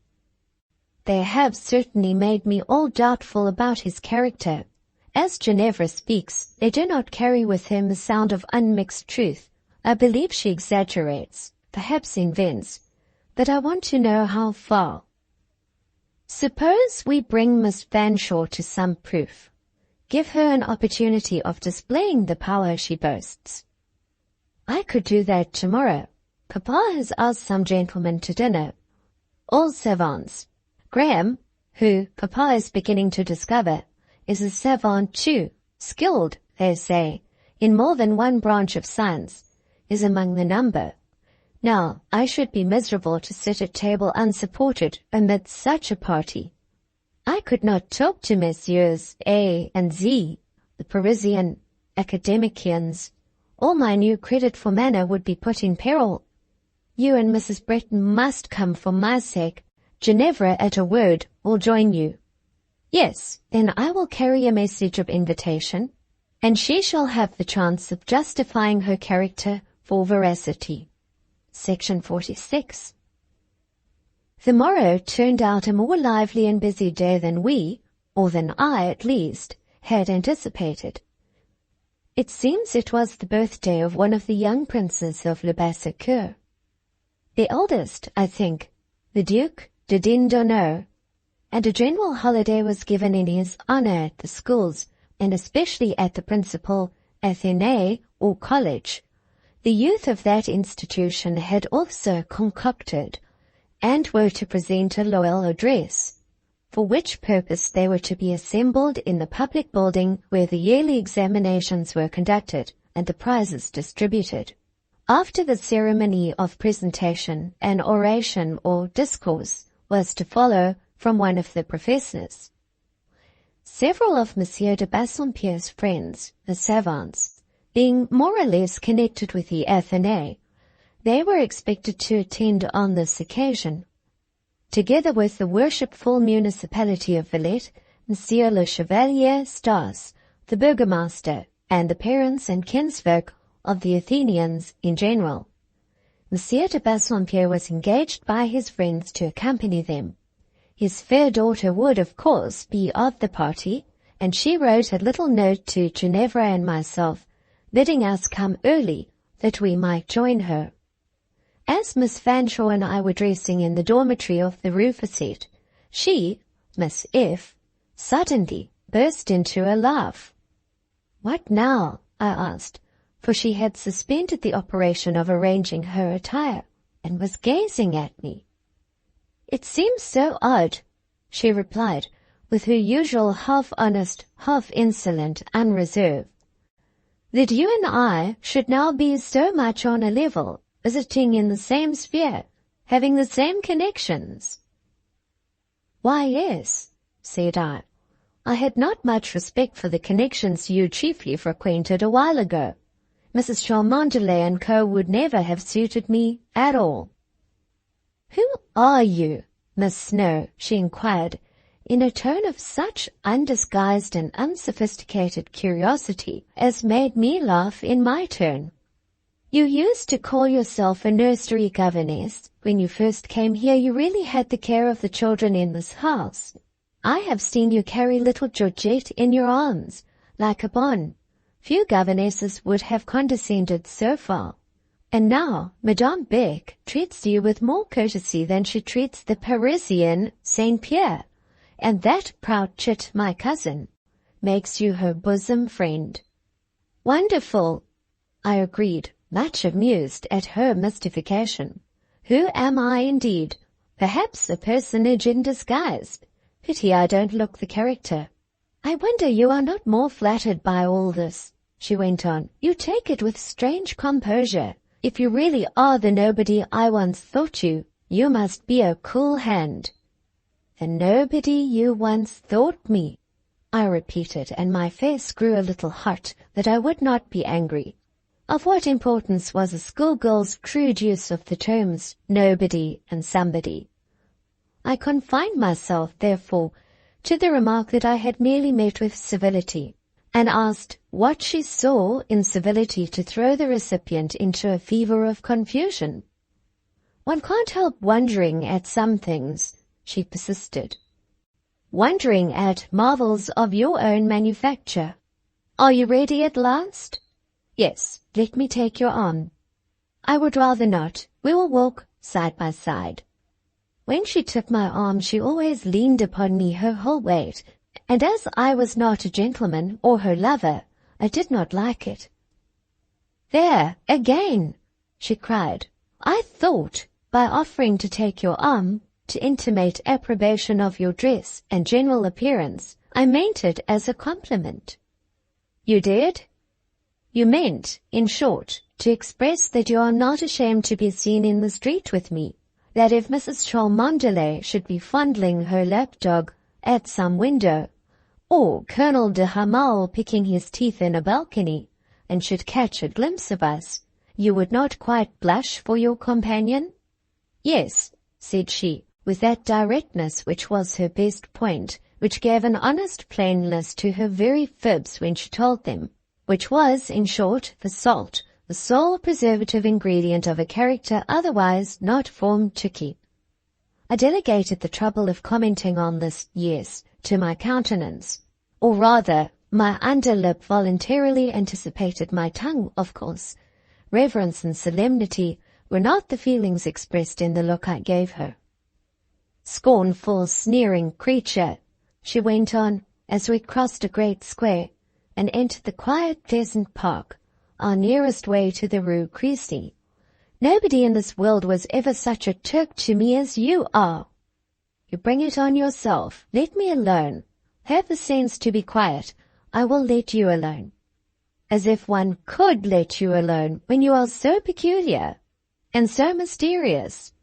They have certainly made me all doubtful about his character. As Ginevra speaks, they do not carry with him the sound of unmixed truth. I believe she exaggerates, perhaps invents, but I want to know how far. Suppose we bring Miss Fanshawe to some proof. Give her an opportunity of displaying the power she boasts." "I could do that tomorrow. Papa has asked some gentlemen to dinner, all savants. Graham, who, Papa is beginning to discover, is a savant too, skilled, they say, in more than one branch of science, is among the number. Now, I should be miserable to sit at table unsupported amidst such a party. I could not talk to Messieurs A and Z, the Parisian academicians. All my new credit for manner would be put in peril. You and Mrs. Bretton must come for my sake. Ginevra, at a word, will join you." "Yes, then I will carry a message of invitation, and she shall have the chance of justifying her character for veracity." Section 46. The morrow turned out a more lively and busy day than we, or than I at least, had anticipated. It seems it was the birthday of one of the young princes of Le Basseur. The eldest, I think, the Duke de Dindonneau, and a general holiday was given in his honor at the schools, and especially at the principal Athénée or college. The youth of that institution had also concocted, and were to present a loyal address, for which purpose they were to be assembled in the public building where the yearly examinations were conducted and the prizes distributed. After the ceremony of presentation, an oration or discourse was to follow from one of the professors. Several of Monsieur de Bassompierre's friends, the savants, being more or less connected with the Athénée, they were expected to attend on this occasion. Together with the worshipful municipality of Villette, Monsieur le Chevalier Stas, the burgomaster, and the parents and kinsfolk of the Athenians in general. Monsieur de Bassompierre was engaged by his friends to accompany them. His fair daughter would, of course, be of the party, and she wrote a little note to Ginevra and myself, bidding us come early, that we might join her. As Miss Fanshawe and I were dressing in the dormitory of the Rue Facette, she, Miss F., suddenly burst into a laugh. "What now?" I asked, for she had suspended the operation of arranging her attire, and was gazing at me. "It seems so odd," she replied, with her usual half-honest, half-insolent unreserve, "that you and I should now be so much on a level, visiting in the same sphere, having the same connections." "Why, yes," said I. "I had not much respect for the connections you chiefly frequented a while ago. Mrs. Cholmondeley and Co. would never have suited me at all." "Who are you, Miss Snowe?" she inquired, in a tone of such undisguised and unsophisticated curiosity as made me laugh in my turn. "You used to call yourself a nursery governess. When you first came here you really had the care of the children in this house. I have seen you carry little Georgette in your arms, like a bonne. Few governesses would have condescended so far. And now Madame Beck treats you with more courtesy than she treats the Parisian Saint Pierre, and that proud chit, my cousin, makes you her bosom friend." "Wonderful," I agreed, much amused at her mystification. "Who am I indeed? Perhaps a personage in disguise. Pity I don't look the character." "I wonder you are not more flattered by all this," she went on. "You take it with strange composure. If you really are the nobody I once thought you, you must be a cool hand." "The nobody you once thought me," I repeated, and my face grew a little hot that I would not be angry. Of what importance was a schoolgirl's crude use of the terms nobody and somebody? I confined myself, therefore, to the remark that I had merely met with civility, and asked what she saw in civility to throw the recipient into a fever of confusion. "One can't help wondering at some things," she persisted. "Wondering at marvels of your own manufacture. Are you ready at last?" "Yes, let me take your arm." "I would rather not. We will walk side by side." When she took my arm she always leaned upon me her whole weight, and as I was not a gentleman or her lover, I did not like it. "There, again!" she cried. "I thought, by offering to take your arm, to intimate approbation of your dress and general appearance, I meant it as a compliment." "You did? You meant, in short, to express that you are not ashamed to be seen in the street with me, that if Mrs. Cholmondeley should be fondling her lapdog at some window, or Colonel de Hamal picking his teeth in a balcony, and should catch a glimpse of us, you would not quite blush for your companion?" "Yes," said she, with that directness which was her best point, which gave an honest plainness to her very fibs when she told them, which was, in short, the salt, the sole preservative ingredient of a character otherwise not formed to keep. I delegated the trouble of commenting on this "yes" to my countenance, or rather, my underlip voluntarily anticipated my tongue, of course. Reverence and solemnity were not the feelings expressed in the look I gave her. "Scornful, sneering creature," she went on, as we crossed a great square, and entered the quiet, pleasant park, our nearest way to the Rue Crécy. "Nobody in this world was ever such a Turk to me as you are." "You bring it on yourself. Let me alone. Have the sense to be quiet. I will let you alone." as if one could let you alone when you are so peculiar and so mysterious.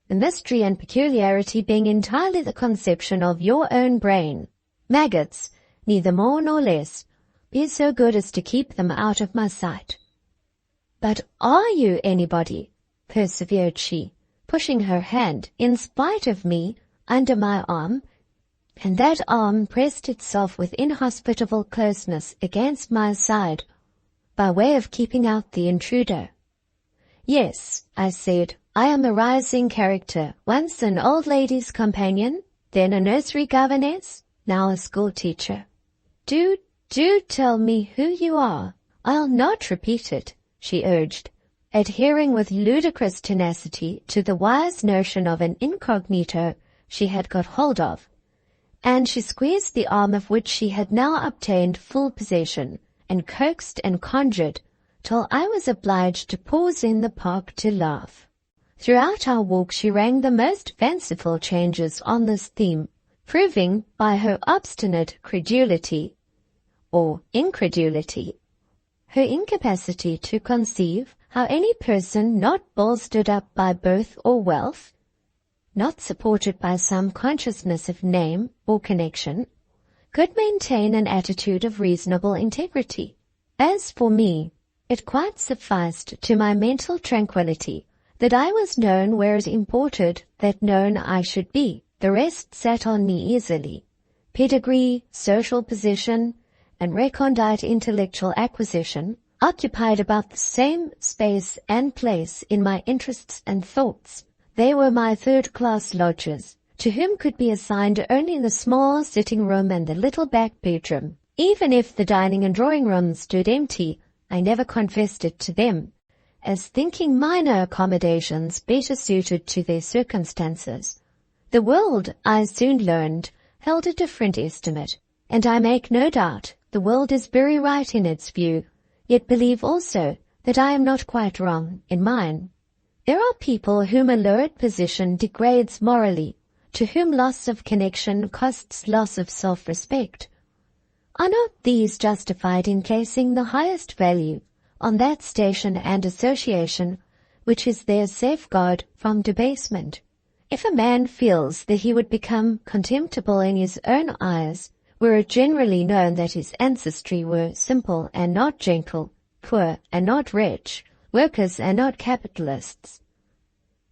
The mystery and peculiarity being entirely the conception of your own brain. Maggots, neither more nor less. Be so good as to keep them out of my sight. But are you anybody? Persevered she, pushing her hand, in spite of me, under my arm, and that arm pressed itself with inhospitable closeness against my side, by way of keeping out the intruder. Yes, I said, I am a rising character, once an old lady's companion, then a nursery governess, now a school teacher. Do tell me who you are. I'll not repeat it, she urged, adhering with ludicrous tenacity to the wise notion of an incognito she had got hold of, and she squeezed the arm of which she had now obtained full possession, and coaxed and conjured, till I was obliged to pause in the park to laugh. Throughout our walk she rang the most fanciful changes on this theme, proving by her obstinate credulity, or incredulity, her incapacity to conceive how any person not bolstered up by birth or wealth, not supported by some consciousness of name or connection, could maintain an attitude of reasonable integrity. As for me, it quite sufficed to my mental tranquillity that I was known where it imported that known I should be. The rest sat on me easily. Pedigree, social position, and recondite intellectual acquisition occupied about the same space and place in my interests and thoughts. They were my third-class lodgers, to whom could be assigned only the small sitting-room and the little back bedroom. Even if the dining and drawing-room stood empty, I never confessed it to them, as thinking minor accommodations better suited to their circumstances. The world, I soon learned, held a different estimate, and I make no doubt the world is very right in its view, yet believe also that I am not quite wrong in mine. There are people whom a lowered position degrades morally, to whom loss of connection costs loss of self-respect. Are not these justified in placing the highest value on that station and association which is their safeguard from debasement? If a man feels that he would become contemptible in his own eyes were it generally known that his ancestry were simple and not gentle, poor and not rich, workers and not capitalists,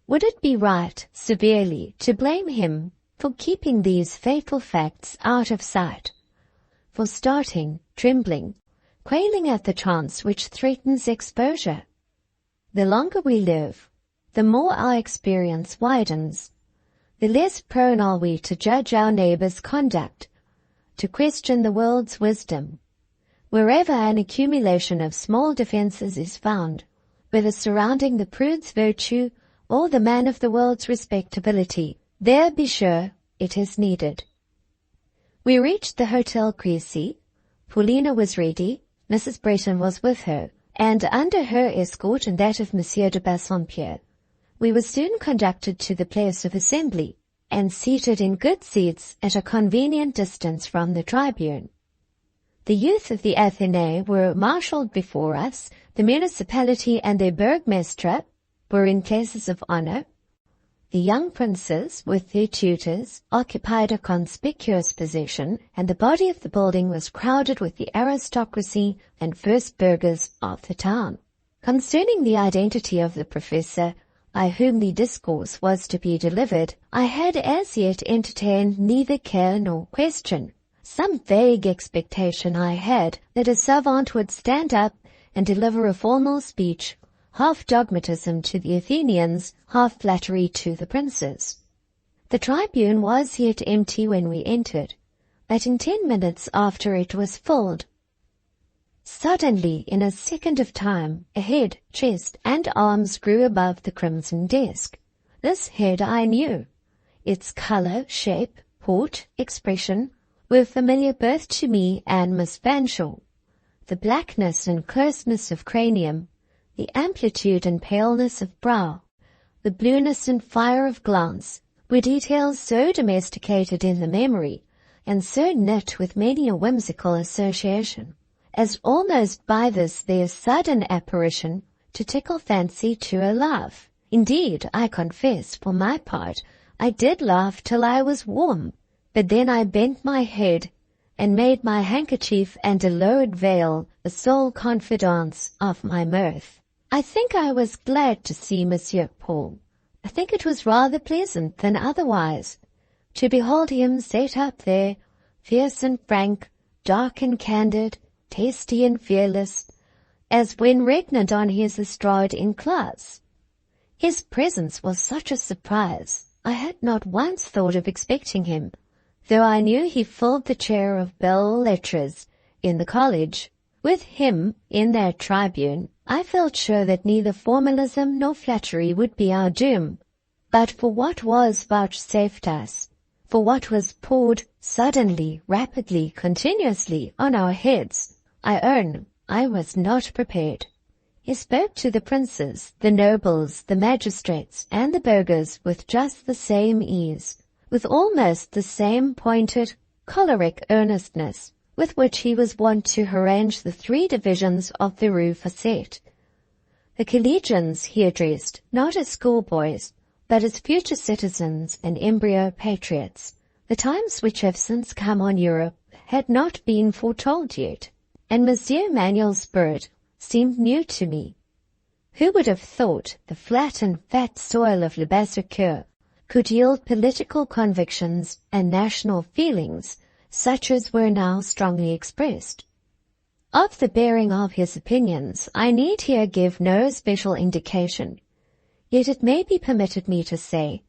would it be right severely to blame him for keeping these fatal facts out of sight, for starting, trembling, quailing at the chance which threatens exposure? The longer we live, the more our experience widens, the less prone are we to judge our neighbour's conduct, to question the world's wisdom. Wherever an accumulation of small defences is found, whether surrounding the prude's virtue or the man of the world's respectability, there be sure it is needed. We reached the Hotel Crécy. Paulina was ready, Mrs. Breton was with her, and under her escort and that of Monsieur de Bassompierre, we were soon conducted to the place of assembly, and seated in good seats at a convenient distance from the tribune. The youth of the Athénée were marshalled before us, the municipality and their burgmestre were in places of honour. The young princes, with their tutors, occupied a conspicuous position, and the body of the building was crowded with the aristocracy and first burghers of the town. Concerning the identity of the professor, by whom the discourse was to be delivered, I had as yet entertained neither care nor question. Some vague expectation I had that a savant would stand up and deliver a formal speech, half dogmatism to the Athenians, half flattery to the princes. The tribune was yet empty when we entered, but in 10 minutes after it was filled. Suddenly, in a second of time, a head, chest, and arms grew above the crimson desk. This head I knew. Its colour, shape, port, expression were familiar both to me and Miss Fanshawe. The blackness and closeness of cranium, the amplitude and paleness of brow, the blueness and fire of glance, were details so domesticated in the memory, and so knit with many a whimsical association, as almost by this their sudden apparition to tickle fancy to a laugh. Indeed, I confess, for my part, I did laugh till I was warm, but then I bent my head and made my handkerchief and a lowered veil the sole confidants of my mirth. I think I was glad to see Monsieur Paul. I think it was rather pleasant than otherwise, to behold him set up there, fierce and frank, dark and candid, tasty and fearless, as when regnant on his estrade in class. His presence was such a surprise. I had not once thought of expecting him, though I knew he filled the chair of belles lettres in the college. With him in that tribune, I felt sure that neither formalism nor flattery would be our doom. But for what was vouchsafed us, for what was poured suddenly, rapidly, continuously on our heads, I own I was not prepared. He spoke to the princes, the nobles, the magistrates, and the burghers with just the same ease, with almost the same pointed, choleric earnestness with which he was wont to harangue the 3 divisions of the Rue Facette. The collegians he addressed, not as schoolboys, but as future citizens and embryo patriots. The times which have since come on Europe had not been foretold yet, and Monsieur Manuel's spirit seemed new to me. Who would have thought the flat and fat soil of Le Basseur could yield political convictions and national feelings such as were now strongly expressed? Of the bearing of his opinions I need here give no special indication, yet it may be permitted me to say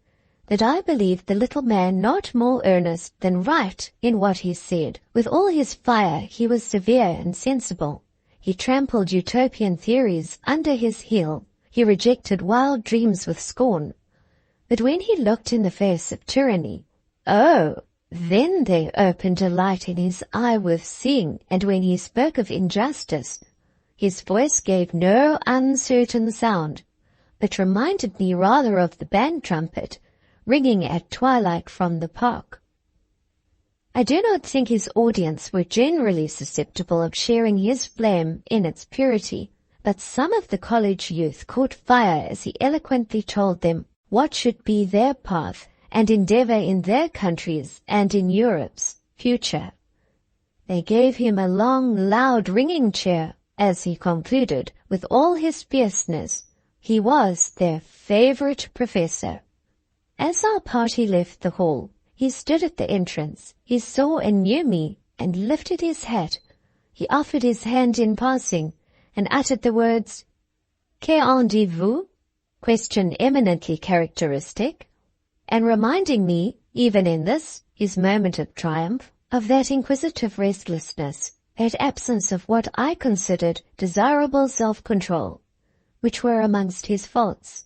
that I believed the little man not more earnest than right in what he said. With all his fire he was severe and sensible. He trampled utopian theories under his heel. He rejected wild dreams with scorn. But when he looked in the face of tyranny, oh, then there opened a light in his eye worth seeing, and when he spoke of injustice, his voice gave no uncertain sound, but reminded me rather of the band trumpet ringing at twilight from the park. I do not think his audience were generally susceptible of sharing his flame in its purity, but some of the college youth caught fire as he eloquently told them what should be their path and endeavor in their countries and in Europe's future. They gave him a long, loud, ringing cheer as he concluded with all his fierceness. He was their favorite professor. As our party left the hall, he stood at the entrance. He saw and knew me and lifted his hat. He offered his hand in passing and uttered the words, "Que en dites-vous?" question eminently characteristic, and reminding me, even in this, his moment of triumph, of that inquisitive restlessness, that absence of what I considered desirable self-control, which were amongst his faults.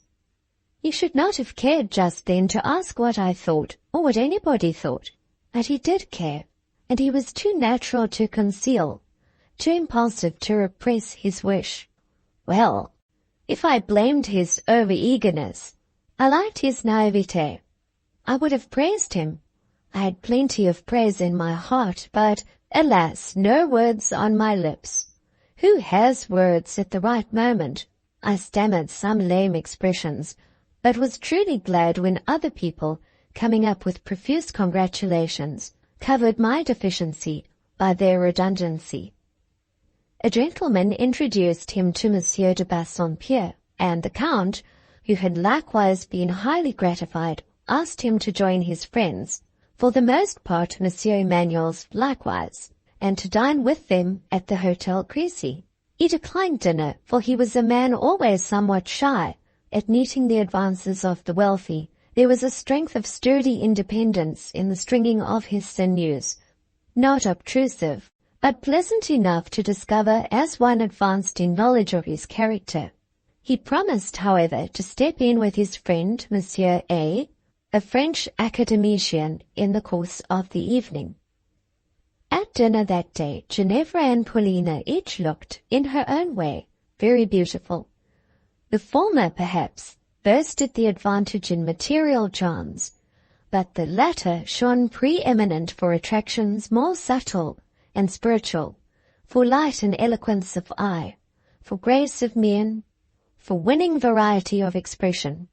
He should not have cared just then to ask what I thought, or what anybody thought, but he did care, and he was too natural to conceal, too impulsive to repress his wish. Well, if I blamed his over-eagerness, I liked his naivete. I would have praised him. I had plenty of praise in my heart, but, alas, no words on my lips. Who has words at the right moment? I stammered some lame expressions, but was truly glad when other people, coming up with profuse congratulations, covered my deficiency by their redundancy. A gentleman introduced him to Monsieur de Bassompierre, and the Count, who had likewise been highly gratified, asked him to join his friends, for the most part Monsieur Emmanuel's likewise, and to dine with them at the Hotel Crécy. He declined dinner, for he was a man always somewhat shy at meeting the advances of the wealthy. There was a strength of sturdy independence in the stringing of his sinews, not obtrusive, but pleasant enough to discover as one advanced in knowledge of his character. He promised, however, to step in with his friend Monsieur A., a French academician, in the course of the evening. At dinner that day, Ginevra and Paulina each looked, in her own way, very beautiful. The former, perhaps, boasted the advantage in material charms, but the latter shone preeminent for attractions more subtle and spiritual, for light and eloquence of eye, for grace of mien, for winning variety of expression.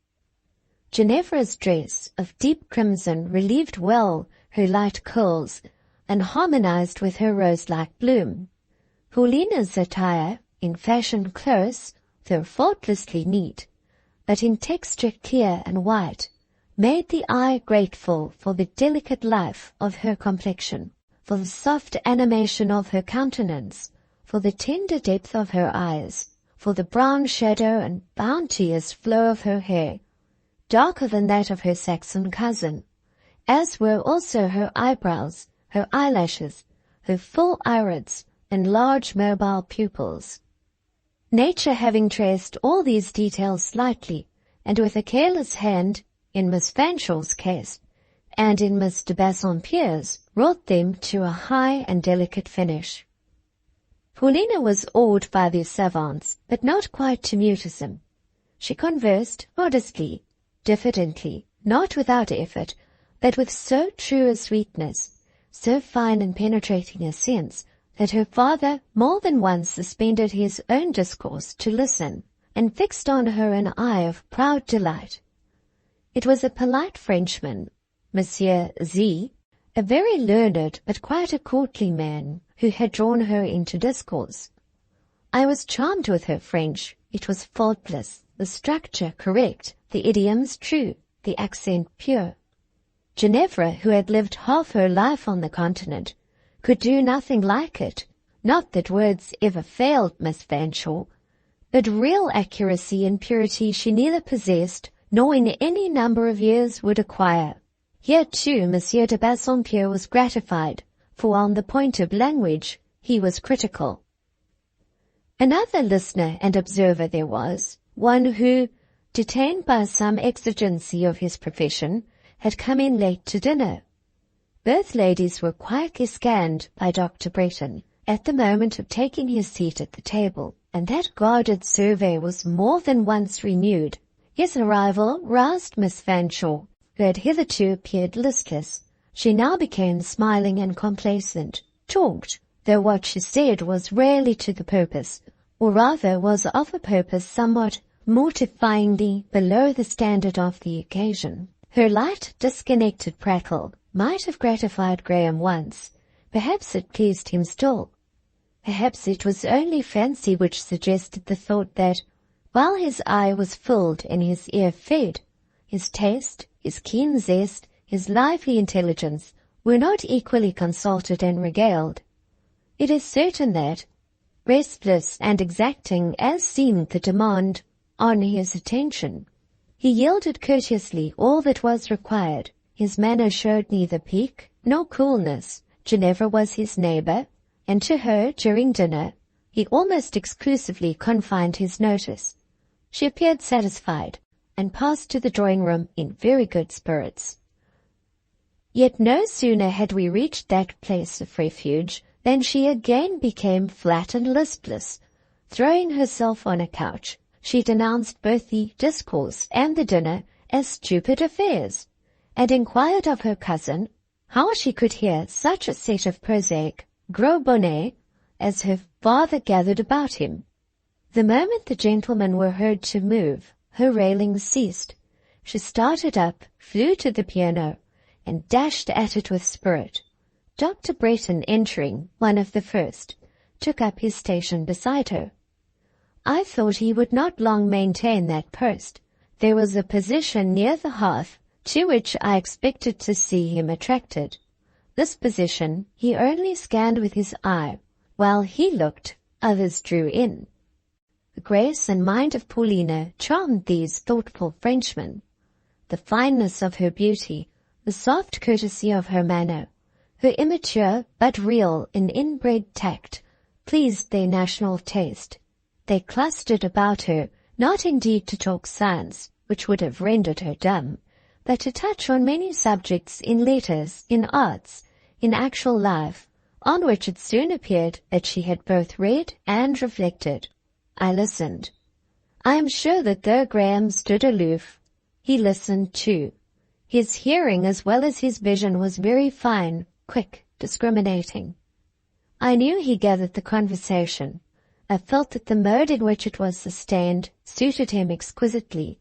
Ginevra's dress of deep crimson relieved well her light curls and harmonized with her rose-like bloom. Paulina's attire, in fashion close, though faultlessly neat, but in texture clear and white, made the eye grateful for the delicate life of her complexion, for the soft animation of her countenance, for the tender depth of her eyes, for the brown shadow and bounteous flow of her hair, darker than that of her Saxon cousin, as were also her eyebrows, her eyelashes, her full irids, and large mobile pupils. Nature having traced all these details slightly, and with a careless hand, in Miss Fanshawe's case, and in Miss de Bassompierre's, wrought them to a high and delicate finish. Paulina was awed by these savants, but not quite to mutism. She conversed modestly, diffidently, not without effort, but with so true a sweetness, so fine and penetrating a sense, that her father more than once suspended his own discourse to listen, and fixed on her an eye of proud delight. It was a polite Frenchman, Monsieur Z., a very learned but quite a courtly man, who had drawn her into discourse. I was charmed with her French. It was faultless, the structure correct, the idioms true, the accent pure. Ginevra, who had lived half her life on the continent, could do nothing like it. Not that words ever failed Miss Fanshawe, but real accuracy and purity she neither possessed nor in any number of years would acquire. Here too Monsieur de Bassompierre was gratified, for on the point of language he was critical. Another listener and observer there was, one who, detained by some exigency of his profession, had come in late to dinner. Both ladies were quietly scanned by Dr. Bretton at the moment of taking his seat at the table, and that guarded survey was more than once renewed. His arrival roused Miss Fanshawe, who had hitherto appeared listless. She now became smiling and complacent, talked, though what she said was rarely to the purpose, or rather was of a purpose somewhat mortifyingly below the standard of the occasion. Her light, disconnected prattle might have gratified Graham once. Perhaps it pleased him still. Perhaps it was only fancy which suggested the thought that, while his eye was filled and his ear fed, his taste, his keen zest, his lively intelligence were not equally consulted and regaled. It is certain that, restless and exacting as seemed the demand on his attention, he yielded courteously all that was required. His manner showed neither pique nor coolness. Ginevra was his neighbor, and to her, during dinner, he almost exclusively confined his notice. She appeared satisfied, and passed to the drawing-room in very good spirits. Yet no sooner had we reached that place of refuge than she again became flat and listless. Throwing herself on a couch, she denounced both the discourse and the dinner as stupid affairs, and inquired of her cousin how she could hear such a set of prosaic gros bonnets as her father gathered about him. The moment the gentlemen were heard to move, her railings ceased. She started up, flew to the piano, and dashed at it with spirit. Dr. Bretton, entering, one of the first, took up his station beside her. I thought he would not long maintain that post. There was a position near the hearth to which I expected to see him attracted. This position he only scanned with his eye. While he looked, others drew in. The grace and mind of Paulina charmed these thoughtful Frenchmen. The fineness of her beauty, the soft courtesy of her manner, her immature but real and inbred tact, pleased their national taste. They clustered about her, not indeed to talk science, which would have rendered her dumb, but to touch on many subjects in letters, in arts, in actual life, on which it soon appeared that she had both read and reflected. I listened. I am sure that though Graham stood aloof, he listened too. His hearing as well as his vision was very fine, quick, discriminating. I knew he gathered the conversation. I felt that the mode in which it was sustained suited him exquisitely,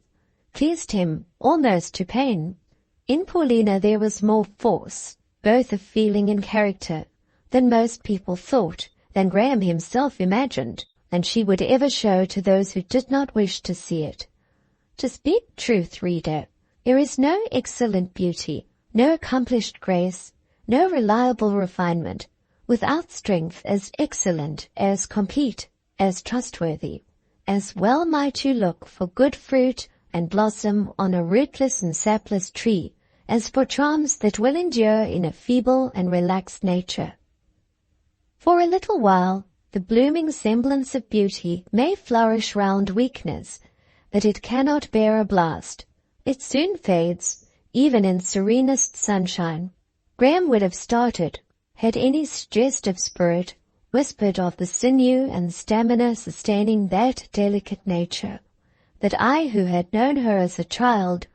pleased him almost to pain. In Paulina there was more force, both of feeling and character, than most people thought, than Graham himself imagined, and she would ever show to those who did not wish to see it. To speak truth, reader, there is no excellent beauty, no accomplished grace, no reliable refinement, without strength as excellent, as complete, as trustworthy. As well might you look for good fruit and blossom on a rootless and sapless tree, as for charms that will endure in a feeble and relaxed nature. For a little while, the blooming semblance of beauty may flourish round weakness, but it cannot bear a blast. It soon fades, even in serenest sunshine. Graham would have started, had any suggestive spirit whispered of the sinew and stamina sustaining that delicate nature, that I, who had known her as a child,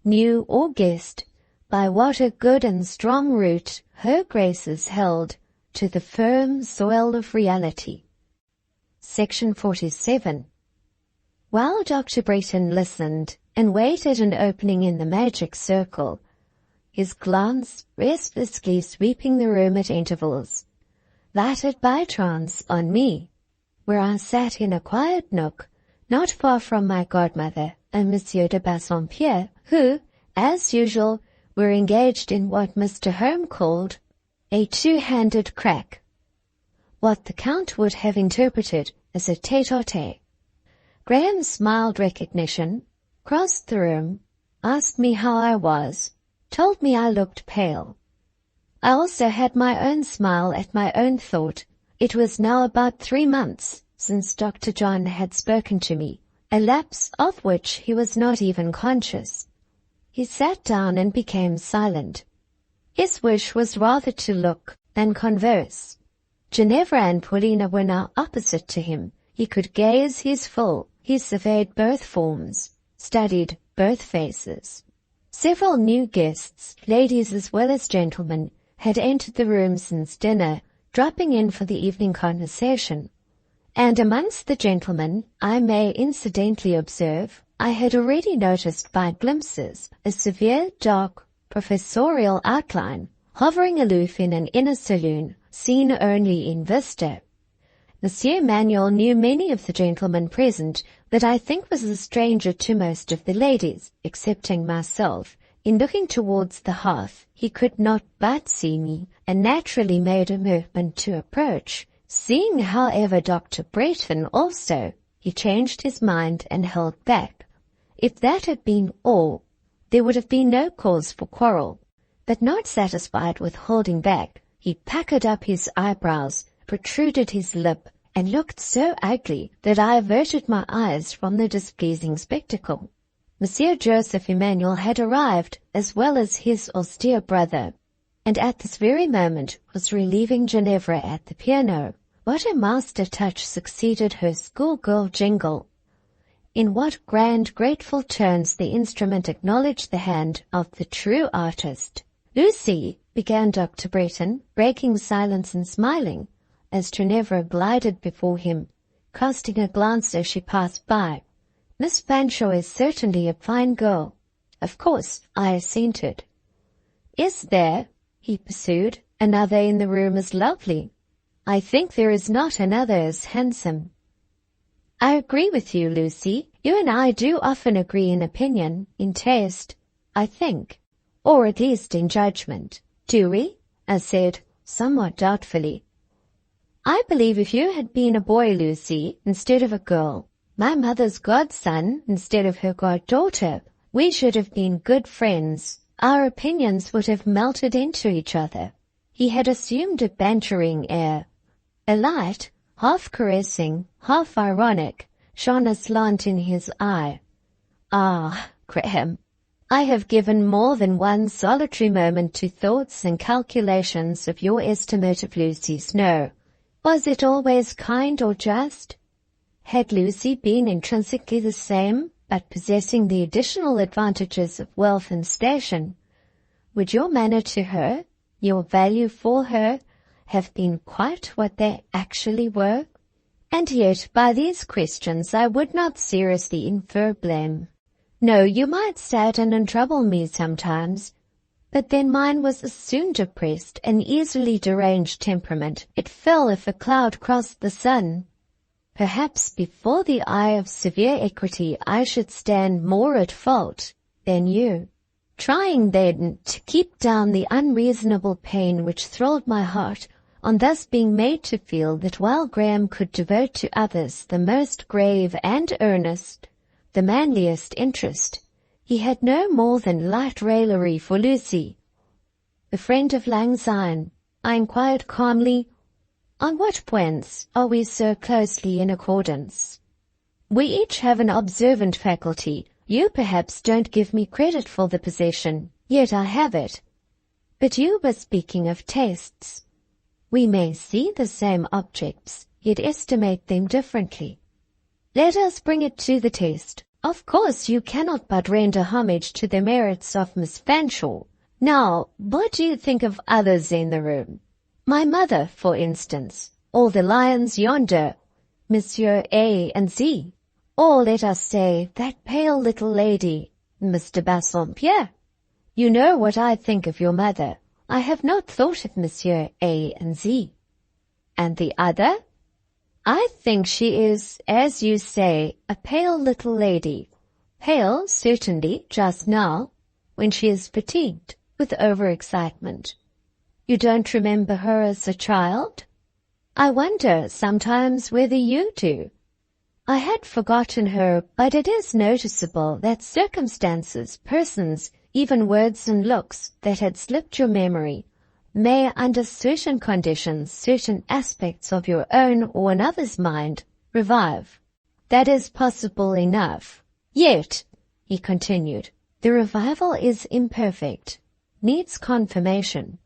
knew or guessed by what a good and strong root her graces held to the firm soil of reality. Section 47. While Dr. Bretton listened and waited an opening in the magic circle, his glance restlessly sweeping the room at intervals, lighted by chance on me, where I sat in a quiet nook, not far from my godmother and Monsieur de Bassompierre, who, as usual, were engaged in what Mr. Home called a two-handed crack, what the Count would have interpreted as a tete-a-tete. Graham smiled recognition, crossed the room, asked me how I was, told me I looked pale. I also had my own smile at my own thought. It was now about 3 months since Dr. John had spoken to me, a lapse of which he was not even conscious. He sat down and became silent. His wish was rather to look than converse. Ginevra and Paulina were now opposite to him. He could gaze his full. He surveyed both forms, studied both faces. Several new guests, ladies as well as gentlemen, had entered the room since dinner, dropping in for the evening conversation. And amongst the gentlemen, I may incidentally observe, I had already noticed by glimpses a severe, dark, professorial outline, hovering aloof in an inner saloon, seen only in vista. Monsieur Manuel knew many of the gentlemen present, but I think was a stranger to most of the ladies, excepting myself. In looking towards the hearth, he could not but see me, and naturally made a movement to approach. Seeing, however, Dr. Bretton also, he changed his mind and held back. If that had been all, there would have been no cause for quarrel. But not satisfied with holding back, he puckered up his eyebrows, protruded his lip, and looked so ugly that I averted my eyes from the displeasing spectacle. Monsieur Joseph Emmanuel had arrived, as well as his austere brother, and at this very moment was relieving Ginevra at the piano. What a master touch succeeded her schoolgirl jingle! In what grand, grateful tones the instrument acknowledged the hand of the true artist. "Lucy," began Dr. Bretton, breaking silence and smiling, as Ginevra glided before him, casting a glance as she passed by. "Miss Fanshawe is certainly a fine girl." Of course, I assented. "Is there," he pursued, "another in the room as lovely?" "I think there is not another as handsome." "I agree with you, Lucy. You and I do often agree in opinion, in taste, I think, or at least in judgment." "Do we?" I said, somewhat doubtfully. "I believe if you had been a boy, Lucy, instead of a girl, my mother's godson instead of her goddaughter, we should have been good friends. Our opinions would have melted into each other." He had assumed a bantering air. A light, half caressing, half ironic, shone aslant in his eye. "Ah, Graham, I have given more than one solitary moment to thoughts and calculations of your estimate of Lucy Snowe. Was it always kind or just? Had Lucy been intrinsically the same, but possessing the additional advantages of wealth and station, would your manner to her, your value for her, have been quite what they actually were? And yet, by these questions I would not seriously infer blame. No, you might sadden and trouble me sometimes, but then mine was a soon depressed and easily deranged temperament. It fell if a cloud crossed the sun. Perhaps before the eye of severe equity I should stand more at fault than you, trying then to keep down the unreasonable pain which thrilled my heart on thus being made to feel that while Graham could devote to others the most grave and earnest, the manliest interest, he had no more than light raillery for Lucy. The friend of Lang Syne, I inquired calmly, on what points are we so closely in accordance? We each have an observant faculty. You perhaps don't give me credit for the possession, yet I have it. But you were speaking of tastes. We may see the same objects, yet estimate them differently. Let us bring it to the test. Of course you cannot but render homage to the merits of Miss Fanshawe. Now, what do you think of others in the room? My mother, for instance, or the lions yonder, Monsieur A and Z, or let us say that pale little lady, Mr. Bassompierre. You know what I think of your mother. I have not thought of Monsieur A and Z. And the other? I think she is, as you say, a pale little lady. Pale, certainly, just now, when she is fatigued with overexcitement. You don't remember her as a child? I wonder sometimes whether you do. I had forgotten her, but it is noticeable that circumstances, persons, even words and looks that had slipped your memory may, under certain conditions, certain aspects of your own or another's mind, revive. That is possible enough. Yet, he continued, the revival is imperfect, needs confirmation,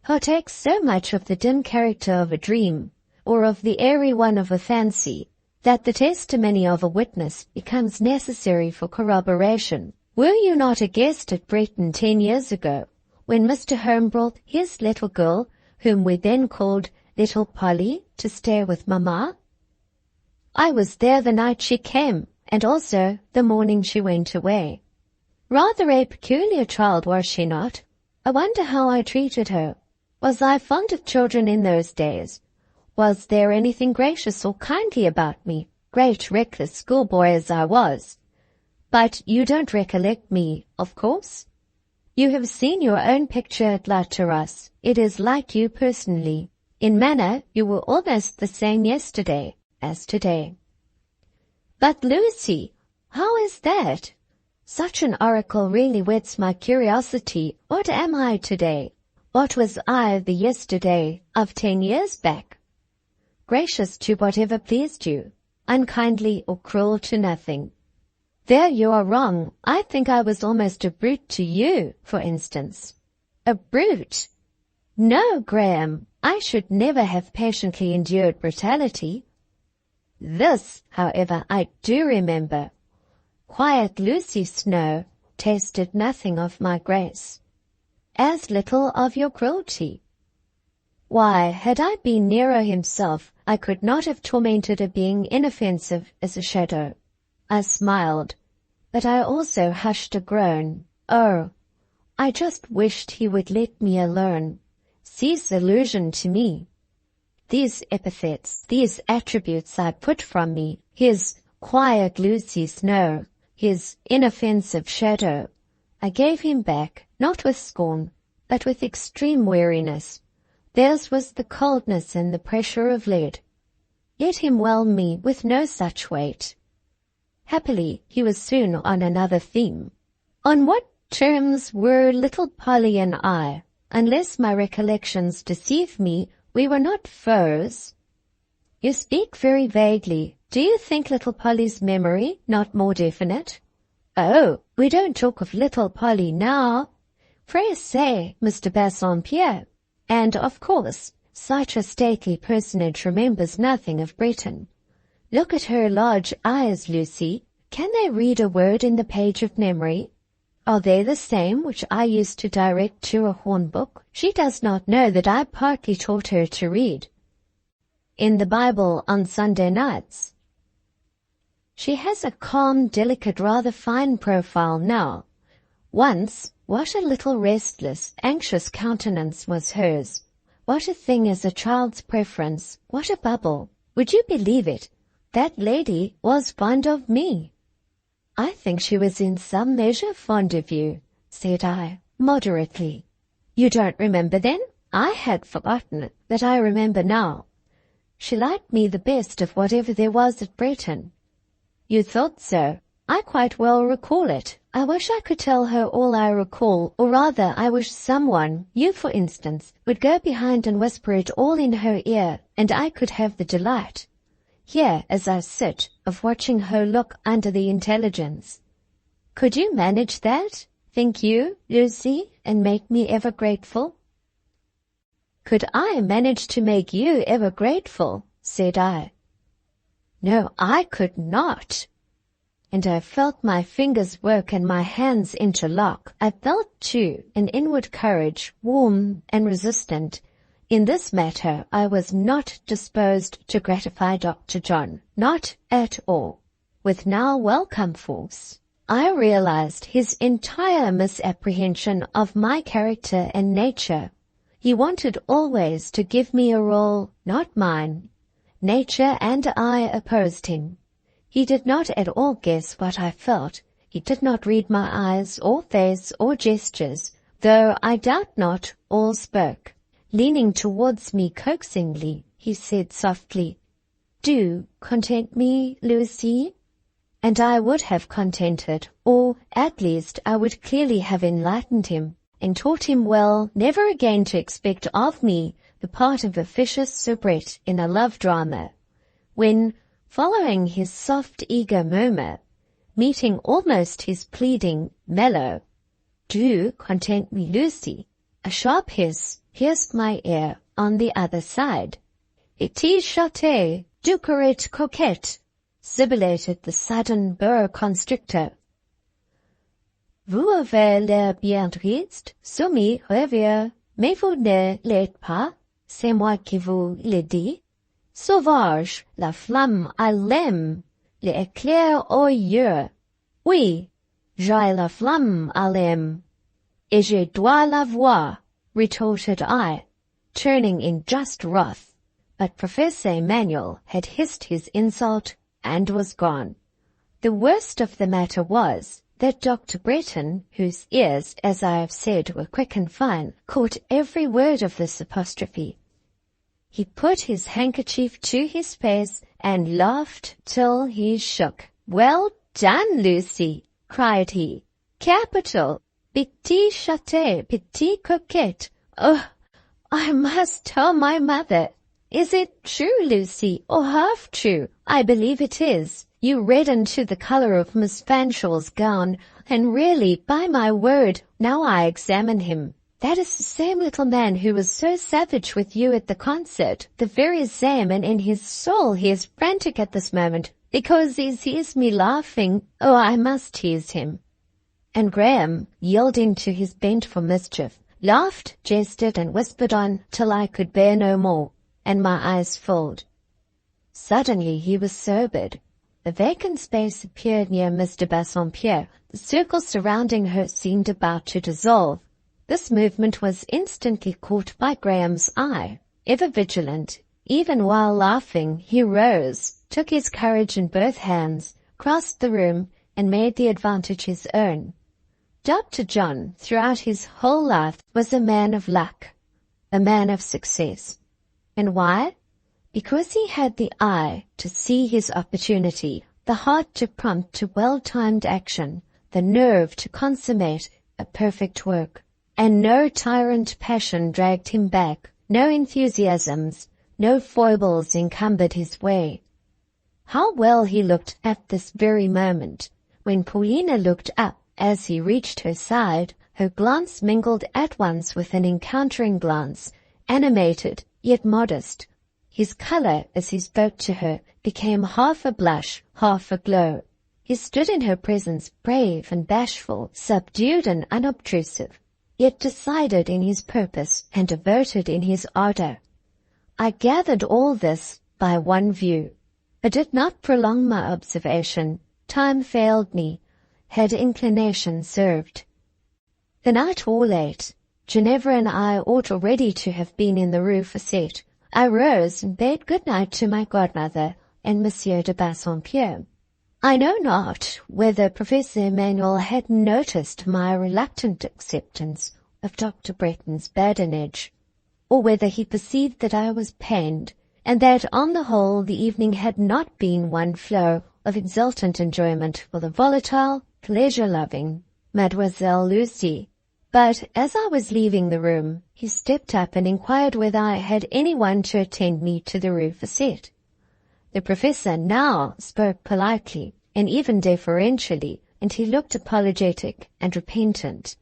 partakes so much of the dim character of a dream, or of the airy one of a fancy, that the testimony of a witness becomes necessary for corroboration. Were you not a guest at Breton 10 years ago, when Mr. Home brought his little girl, whom we then called Little Polly, to stay with Mamma? I was there the night she came, and also the morning she went away. Rather a peculiar child, was she not? I wonder how I treated her. Was I fond of children in those days? Was there anything gracious or kindly about me, great reckless schoolboy as I was? But you don't recollect me, of course? You have seen your own picture at La Terrasse. It is like you personally. In manner, you were almost the same yesterday as today. But Lucy, how is that? Such an oracle really whets my curiosity. What am I today? What was I the yesterday of 10 years back? Gracious to whatever pleased you, unkindly or cruel to nothing. There you are wrong. I think I was almost a brute to you, for instance. A brute? No, Graham, I should never have patiently endured brutality. This, however, I do remember. Quiet Lucy Snowe tasted nothing of my grace, as little of your cruelty. Why, had I been Nero himself, I could not have tormented a being inoffensive as a shadow. I smiled, but I also hushed a groan. Oh, I just wished he would let me alone, cease allusion to me. These epithets, these attributes I put from me, his quiet Lucy Snowe, his inoffensive shadow, I gave him back, not with scorn, but with extreme weariness. Theirs was the coldness and the pressure of lead. Let him whelm me with no such weight. Happily, he was soon on another theme. On what terms were little Polly and I? Unless my recollections deceive me, we were not foes. You speak very vaguely. Do you think little Polly's memory not more definite? Oh, we don't talk of little Polly now. Pray say, Mr. Bassompierre. And, of course, such a stately personage remembers nothing of Breton. Look at her large eyes, Lucy. Can they read a word in the page of memory? Are they the same which I used to direct to a hornbook? She does not know that I partly taught her to read in the Bible on Sunday nights. She has a calm, delicate, rather fine profile now. Once, what a little restless, anxious countenance was hers. What a thing is a child's preference. What a bubble. Would you believe it? That lady was fond of me. I think she was in some measure fond of you, said I, moderately. You don't remember then? I had forgotten it, but I remember now. She liked me the best of whatever there was at Breton. You thought so. I quite well recall it. I wish I could tell her all I recall, or rather I wish someone, you for instance, would go behind and whisper it all in her ear, and I could have the delight, here as I sit, of watching her look under the intelligence. Could you manage that, think you, Lucy, and make me ever grateful? Could I manage to make you ever grateful? Said I. No, I could not. And I felt my fingers work and my hands interlock. I felt, too, an inward courage, warm and resistant. In this matter I was not disposed to gratify Dr. John, not at all. With now welcome force, I realized his entire misapprehension of my character and nature. He wanted always to give me a role, not mine. Nature and I opposed him. He did not at all guess what I felt. He did not read my eyes or face or gestures, though I doubt not all spoke. Leaning towards me coaxingly, he said softly, Do content me, Lucy? And I would have contented, or at least I would clearly have enlightened him, and taught him well never again to expect of me the part of officious soubrette in a love drama, when, following his soft, eager murmur, meeting almost his pleading mellow, Do content me, Lucy, a sharp hiss pierced my ear on the other side. Petit châté, ducorette coquette, sibilated the sudden boa constrictor. Vous avez l'air bien triste, soumis, rêveur, mais vous ne l'êtes pas, c'est moi qui vous l'ai dit. Sauvage, la flamme à l'âme, l'éclair aux yeux. Oui, j'ai la flamme à l'âme, et je dois la voir, retorted I, turning in just wrath. But Professor Emmanuel had hissed his insult and was gone. The worst of the matter was that Dr. Breton, whose ears, as I have said, were quick and fine, caught every word of this apostrophe. He put his handkerchief to his face and laughed till he shook. Well done, Lucy, cried he. Capital! Petit châté, petit coquette. Oh, I must tell my mother. Is it true, Lucy, or half true? I believe it is. You reddened to the colour of Miss Fanshawe's gown, and really, by my word, now I examine him, that is the same little man who was so savage with you at the concert, the very same, and in his soul he is frantic at this moment, because he sees me laughing. Oh, I must tease him. And Graham, yielding to his bent for mischief, laughed, jested, and whispered on till I could bear no more, and my eyes filled. Suddenly he was sobered. The vacant space appeared near Mr. Bassompierre. The circle surrounding her seemed about to dissolve. This movement was instantly caught by Graham's eye. Ever vigilant, even while laughing, he rose, took his courage in both hands, crossed the room, and made the advantage his own. Dr. John, throughout his whole life, was a man of luck, a man of success. And why? Because he had the eye to see his opportunity, the heart to prompt to well-timed action, the nerve to consummate a perfect work. And no tyrant passion dragged him back, no enthusiasms, no foibles encumbered his way. How well he looked at this very moment. When Paulina looked up as he reached her side, her glance mingled at once with an encountering glance, animated yet modest. His colour, as he spoke to her, became half a blush, half a glow. He stood in her presence brave and bashful, subdued and unobtrusive, yet decided in his purpose and devoted in his ardor. I gathered all this by one view. I did not prolong my observation. Time failed me, had inclination served. The night wore late. Ginevra and I ought already to have been in the Rue Facette. I rose and bade good night to my godmother and Monsieur de Bassompierre. I know not whether Professor Emmanuel had noticed my reluctant acceptance of Dr. Bretton's badinage, or whether he perceived that I was pained, and that on the whole the evening had not been one flow of exultant enjoyment for the volatile, pleasure-loving Mademoiselle Lucy. But as I was leaving the room, he stepped up and inquired whether I had anyone to attend me to the Rue Facette. The professor now spoke politely and even deferentially, and he looked apologetic and repentant.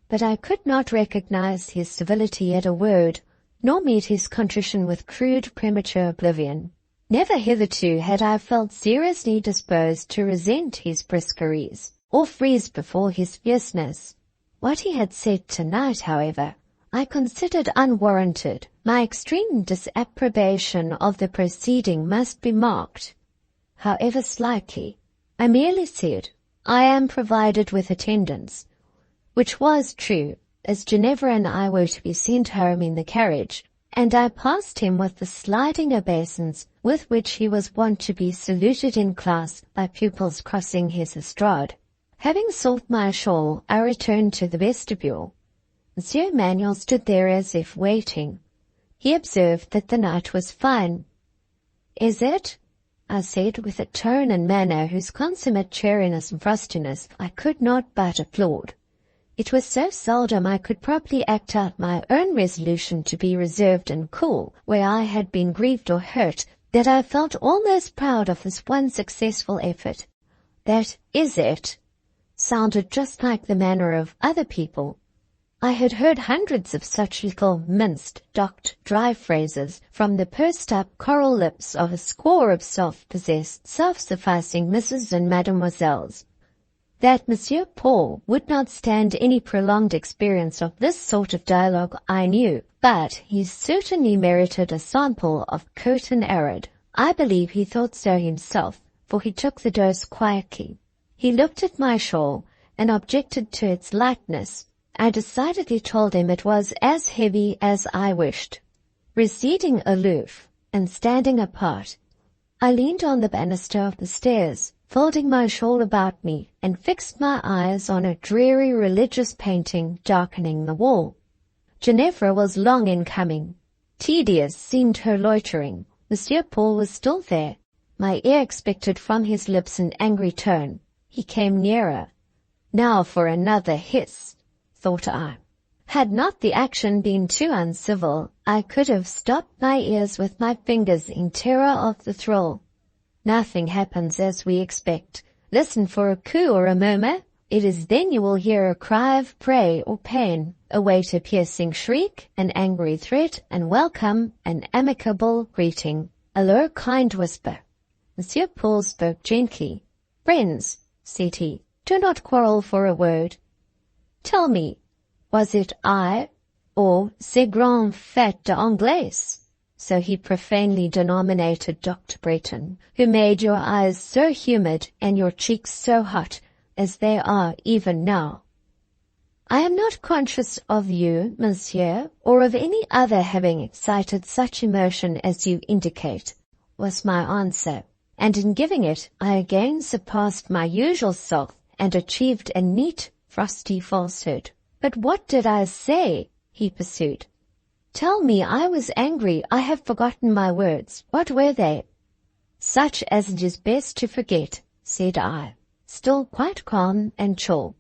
But I could not recognize his civility at a word, nor meet his contrition with crude premature oblivion. Never hitherto had I felt seriously disposed to resent his brusqueries, or freeze before his fierceness. What he had said tonight, however, I considered unwarranted. My extreme disapprobation of the proceeding must be marked, however slightly. I merely said, I am provided with attendance, which was true, as Ginevra and I were to be sent home in the carriage, and I passed him with the sliding obeisance with which he was wont to be saluted in class by pupils crossing his estrade. Having sought my shawl, I returned to the vestibule. Monsieur Emmanuel stood there as if waiting. He observed that the night was fine. "Is it?" I said, with a tone and manner whose consummate cheeriness and frostiness I could not but applaud. It was so seldom I could properly act out my own resolution to be reserved and cool where I had been grieved or hurt, that I felt almost proud of this one successful effort. That "is it?" sounded just like the manner of other people. I had heard hundreds of such little minced, docked, dry phrases from the pursed-up coral lips of a score of self-possessed, self-sufficing Mrs. and Mademoiselles. That Monsieur Paul would not stand any prolonged experience of this sort of dialogue I knew, but he certainly merited a sample of coat and arid. I believe he thought so himself, for he took the dose quietly. He looked at my shawl and objected to its lightness. I decidedly told him it was as heavy as I wished. Receding aloof and standing apart, I leaned on the banister of the stairs, folding my shawl about me, and fixed my eyes on a dreary religious painting darkening the wall. Ginevra was long in coming. Tedious seemed her loitering. Monsieur Paul was still there. My ear expected from his lips an angry tone. He came nearer. Now for another hiss, thought I. Had not the action been too uncivil, I could have stopped my ears with my fingers in terror of the thrall. Nothing happens as we expect. Listen for a coo or a murmur. It is then you will hear a cry of prey or pain, await a piercing shriek, an angry threat, and welcome an amicable greeting, a low kind whisper. Monsieur Paul spoke gently. "Friends," said he, "do not quarrel for a word. Tell me, was it I, or ces grands fats d'Anglais?" So he profanely denominated Dr. Bretton, who made your eyes so humid and your cheeks so hot as they are even now. "I am not conscious of you, monsieur, or of any other having excited such emotion as you indicate," was my answer, and in giving it I again surpassed my usual self and achieved a neat, frosty falsehood. "But what did I say?" he pursued. "Tell me. I was angry. I have forgotten my words. What were they?" "Such as it is best to forget," said I, still quite calm and chill.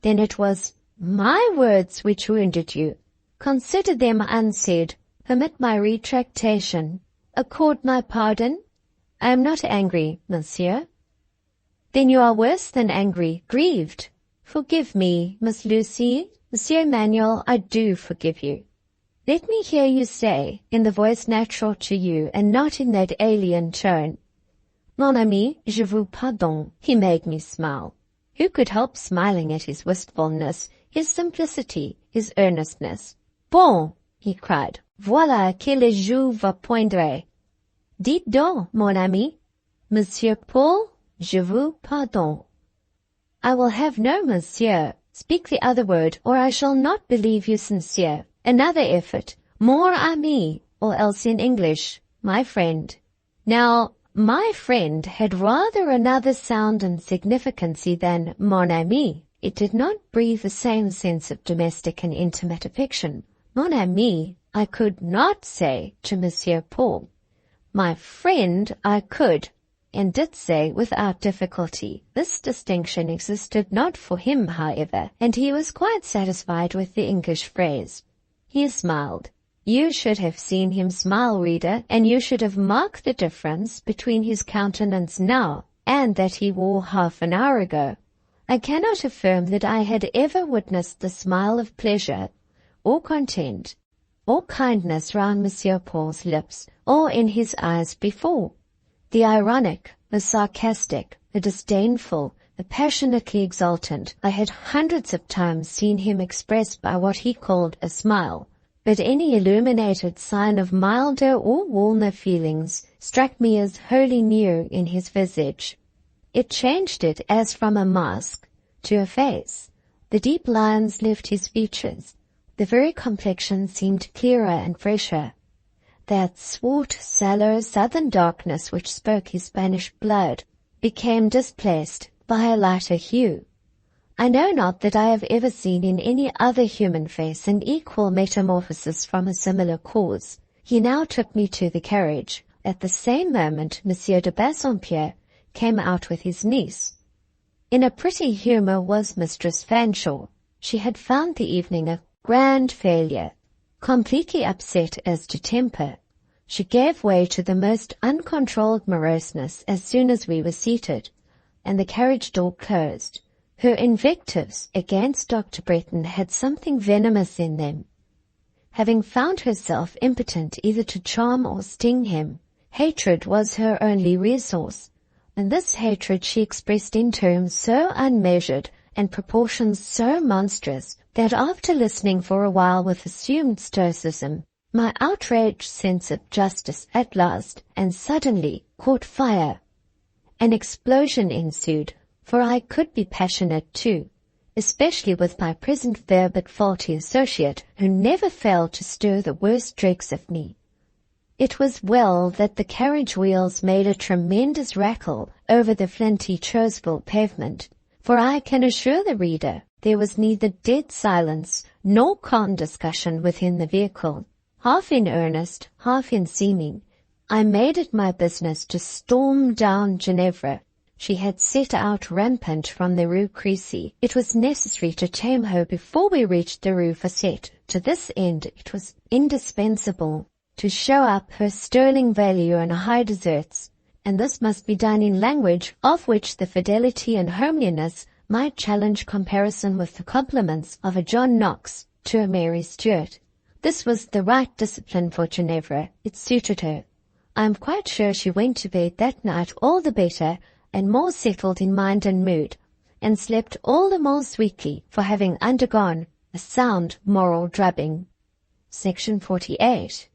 "Then it was my words which wounded you. Consider them unsaid. Permit my retractation. Accord my pardon. I am not angry, monsieur." "Then you are worse than angry, grieved. Forgive me, Miss Lucy. Monsieur Emmanuel, I do forgive you. Let me hear you say, in the voice natural to you and not in that alien tone, Mon ami, je vous pardonne. He made me smile. Who could help smiling at his wistfulness, his simplicity, his earnestness? Bon, he cried. Voilà que je vous poindrai. Dites donc, mon ami. Monsieur Paul, je vous pardonne. I will have no monsieur. Speak the other word, or I shall not believe you sincere. Another effort. More ami, or else in English, my friend. Now, my friend had rather another sound and significancy than mon ami. It did not breathe the same sense of domestic and intimate affection. Mon ami, I could not say to Monsieur Paul. My friend, I could, and did say without difficulty. This distinction existed not for him, however, and he was quite satisfied with the English phrase. He smiled. You should have seen him smile, reader, and you should have marked the difference between his countenance now and that he wore half an hour ago. I cannot affirm that I had ever witnessed the smile of pleasure, or content, or kindness round Monsieur Paul's lips, or in his eyes before. The ironic, the sarcastic, the disdainful, the passionately exultant, I had hundreds of times seen him expressed by what he called a smile. But any illuminated sign of milder or warmer feelings struck me as wholly new in his visage. It changed it as from a mask to a face. The deep lines left his features. The very complexion seemed clearer and fresher. That swart, sallow, southern darkness which spoke his Spanish blood became displaced by a lighter hue. I know not that I have ever seen in any other human face an equal metamorphosis from a similar cause. He now took me to the carriage. At the same moment, Monsieur de Bassompierre came out with his niece. In a pretty humour was Mistress Fanshawe. She had found the evening a grand failure. Completely upset as to temper, she gave way to the most uncontrolled moroseness as soon as we were seated, and the carriage door closed. Her invectives against Dr. Bretton had something venomous in them. Having found herself impotent either to charm or sting him, hatred was her only resource, and this hatred she expressed in terms so unmeasured and proportions so monstrous that after listening for a while with assumed stoicism, my outraged sense of justice at last and suddenly caught fire. An explosion ensued, for I could be passionate too, especially with my present fair but faulty associate, who never failed to stir the worst dregs of me. It was well that the carriage wheels made a tremendous rattle over the flinty Choseville pavement, for I can assure the reader there was neither dead silence nor calm discussion within the vehicle. Half in earnest, half in seeming, I made it my business to storm down Ginevra. She had set out rampant from the Rue Crécy. It was necessary to tame her before we reached the Rue Facette. To this end it was indispensable to show up her sterling value and high deserts, and this must be done in language of which the fidelity and homeliness might challenge comparison with the compliments of a John Knox to a Mary Stuart. This was the right discipline for Ginevra. It suited her. I am quite sure she went to bed that night all the better and more settled in mind and mood, and slept all the more sweetly for having undergone a sound moral drubbing. Section 48.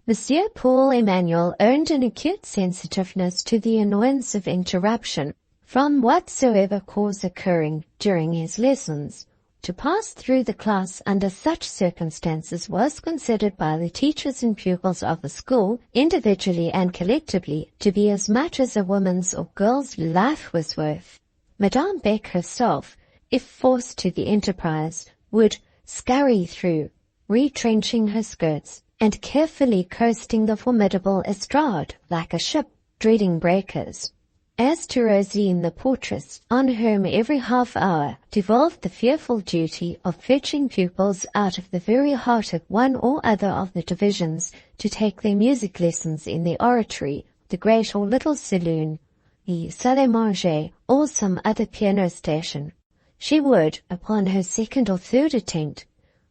Monsieur Paul Emmanuel owned an acute sensitiveness to the annoyance of interruption from whatsoever cause occurring during his lessons. To pass through the class under such circumstances was considered by the teachers and pupils of the school, individually and collectively, to be as much as a woman's or girl's life was worth. Madame Beck herself, if forced to the enterprise, would scurry through, retrenching her skirts, and carefully coasting the formidable estrade like a ship dreading breakers. As to Rosine the portress, on whom every half hour devolved the fearful duty of fetching pupils out of the very heart of one or other of the divisions to take their music lessons in the oratory, the great or little saloon, the salle à manger, or some other piano station, she would, upon her second or third attempt,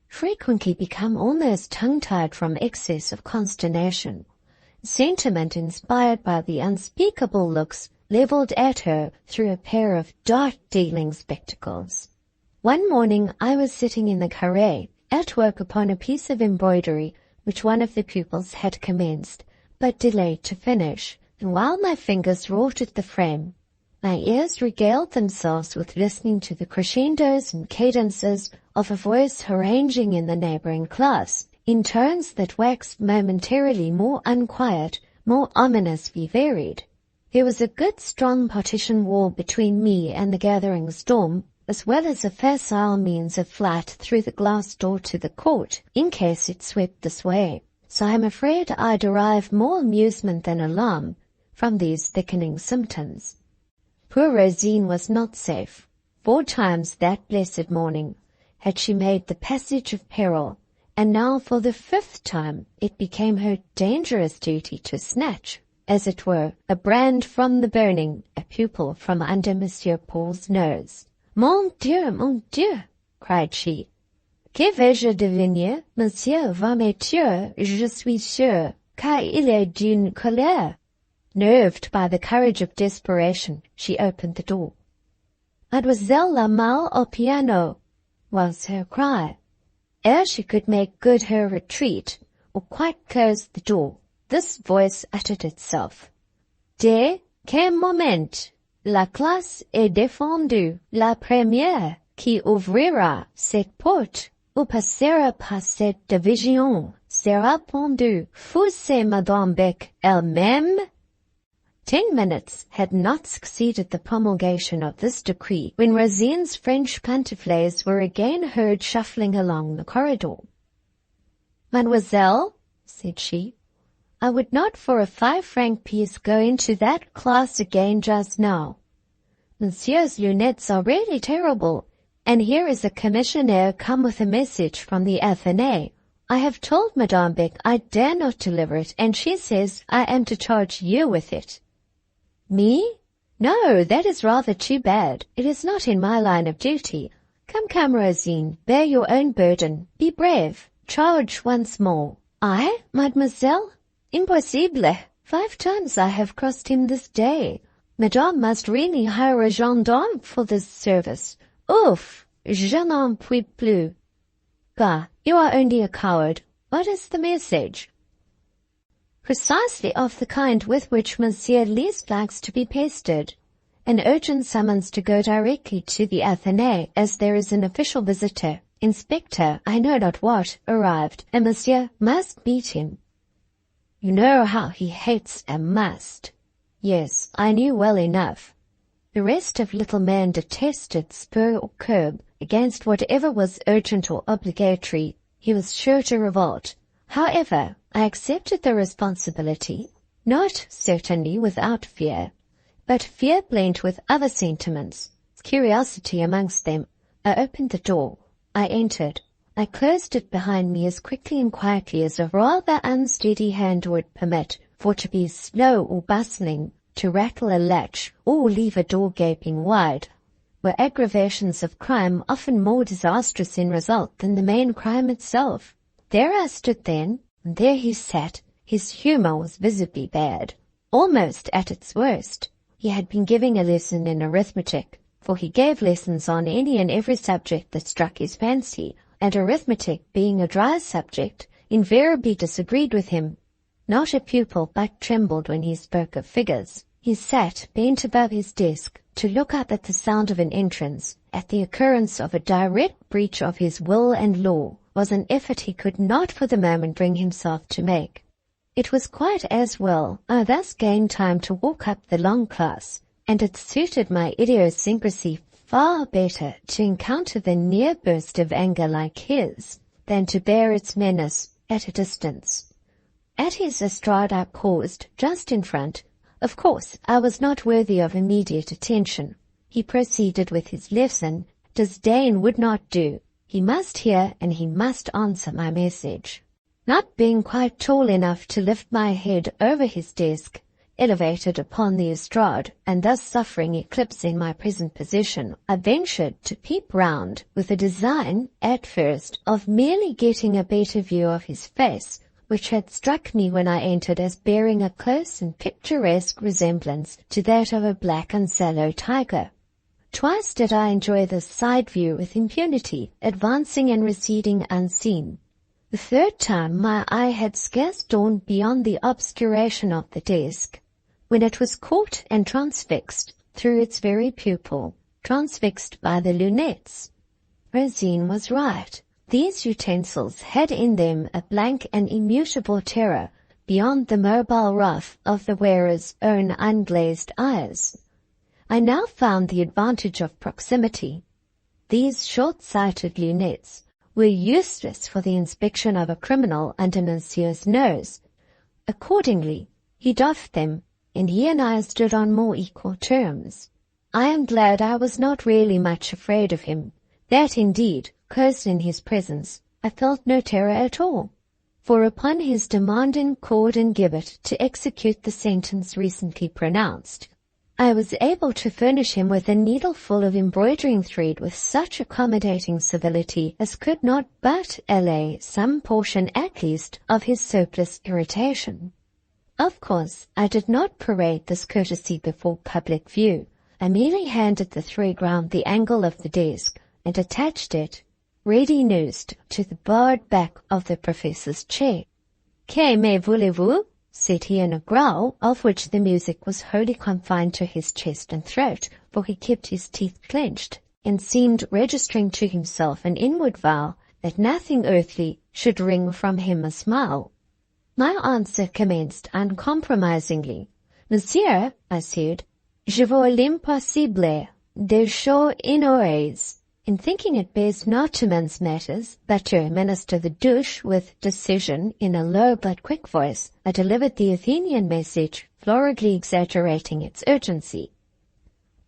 frequently become almost tongue-tied from excess of consternation. sentiment inspired by the unspeakable looks leveled at her through a pair of dart-dealing spectacles. One morning I was sitting in the carré, at work upon a piece of embroidery which one of the pupils had commenced, but delayed to finish, and while my fingers wrought at the frame, my ears regaled themselves with listening to the crescendos and cadences of a voice haranguing in the neighboring class, in tones that waxed momentarily more unquiet, more ominously varied. There was a good strong partition wall between me and the gathering storm, as well as a facile means of flight through the glass door to the court, in case it swept this way. So I am afraid I derive more amusement than alarm from these thickening symptoms. Poor Rosine was not safe. 4 times that blessed morning had she made the passage of peril, and now for the 5th time it became her dangerous duty to snatch, as it were, a brand from the burning, a pupil from under Monsieur Paul's nose. Mon Dieu, cried she. Que vais-je devenir, Monsieur va me tuer, je suis sûr, car il est d'une colère. Nerved by the courage of desperation, she opened the door. Mademoiselle la malle au piano, was her cry. Ere she could make good her retreat, or quite close the door, this voice uttered itself. Dès quel moment la classe est défendue, la première qui ouvrira cette porte ou passera par cette division sera pendue. Fut-ce Madame Beck elle-même? 10 minutes had not succeeded the promulgation of this decree when Rosine's French pantoufles were again heard shuffling along the corridor. Mademoiselle, said she, I would not for a 5-franc piece go into that class again just now. Monsieur's lunettes are really terrible, and here is a commissionaire come with a message from the Athénée. I have told Madame Beck I dare not deliver it, and she says I am to charge you with it. Me? No, that is rather too bad. It is not in my line of duty. Come, Rosine, bear your own burden. Be brave. Charge once more. I, mademoiselle? Impossible. 5 times I have crossed him this day. Madame must really hire a gendarme for this service. Ouf! Je n'en puis plus. Bah, you are only a coward. What is the message? Precisely of the kind with which Monsieur least likes to be pestered. An urgent summons to go directly to the Athénée, as there is an official visitor, inspector, I know not what, arrived, and Monsieur must meet him. You know how he hates a must. Yes, I knew well enough. The rest of little man detested spur or curb against whatever was urgent or obligatory. He was sure to revolt. However, I accepted the responsibility, not certainly without fear, but fear blent with other sentiments, curiosity amongst them. I opened the door. I entered. I closed it behind me as quickly and quietly as a rather unsteady hand would permit, for to be slow or bustling, to rattle a latch, or leave a door gaping wide, were aggravations of crime often more disastrous in result than the main crime itself. There I stood then, and there he sat. His humour was visibly bad, almost at its worst. He had been giving a lesson in arithmetic, for he gave lessons on any and every subject that struck his fancy, and arithmetic, being a dry subject, invariably disagreed with him. Not a pupil but trembled when he spoke of figures. He sat bent above his desk to look up at the sound of an entrance, at the occurrence of a direct breach of his will and law, was an effort he could not for the moment bring himself to make. It was quite as well. I thus gained time to walk up the long class, and it suited my idiosyncrasy far better to encounter the near burst of anger like his than to bear its menace at a distance. At his estrade I paused, just in front. Of course, I was not worthy of immediate attention. He proceeded with his lesson. Disdain would not do. He must hear and he must answer my message. Not being quite tall enough to lift my head over his desk, elevated upon the estrade, and thus suffering eclipse in my present position, I ventured to peep round, with a design, at first, of merely getting a better view of his face, which had struck me when I entered as bearing a close and picturesque resemblance to that of a black and sallow tiger. Twice did I enjoy this side view with impunity, advancing and receding unseen. The third time my eye had scarce dawned beyond the obscuration of the desk, when it was caught and transfixed through its very pupil, transfixed by the lunettes. Rosine was right. These utensils had in them a blank and immutable terror beyond the mobile wrath of the wearer's own unglazed eyes. I now found the advantage of proximity. These short-sighted lunettes were useless for the inspection of a criminal under Monsieur's nose. Accordingly, he doffed them, and he and I stood on more equal terms. I am glad I was not really much afraid of him, that indeed, close in his presence, I felt no terror at all, for upon his demanding cord and gibbet to execute the sentence recently pronounced, I was able to furnish him with a needleful of embroidering thread with such accommodating civility as could not but allay some portion at least of his surplus irritation. Of course, I did not parade this courtesy before public view. I merely handed the thread round the angle of the desk and attached it, ready noosed, to the barred back of the professor's chair. "Que me voulez-vous?" said he in a growl, of which the music was wholly confined to his chest and throat, for he kept his teeth clenched, and seemed registering to himself an inward vow that nothing earthly should wring from him a smile. My answer commenced uncompromisingly. "Monsieur," I said, "je vois l'impossible des choses inouïes." In thinking it best not to mince matters, but to administer the douche with decision in a low but quick voice, I delivered the Athenian message, floridly exaggerating its urgency.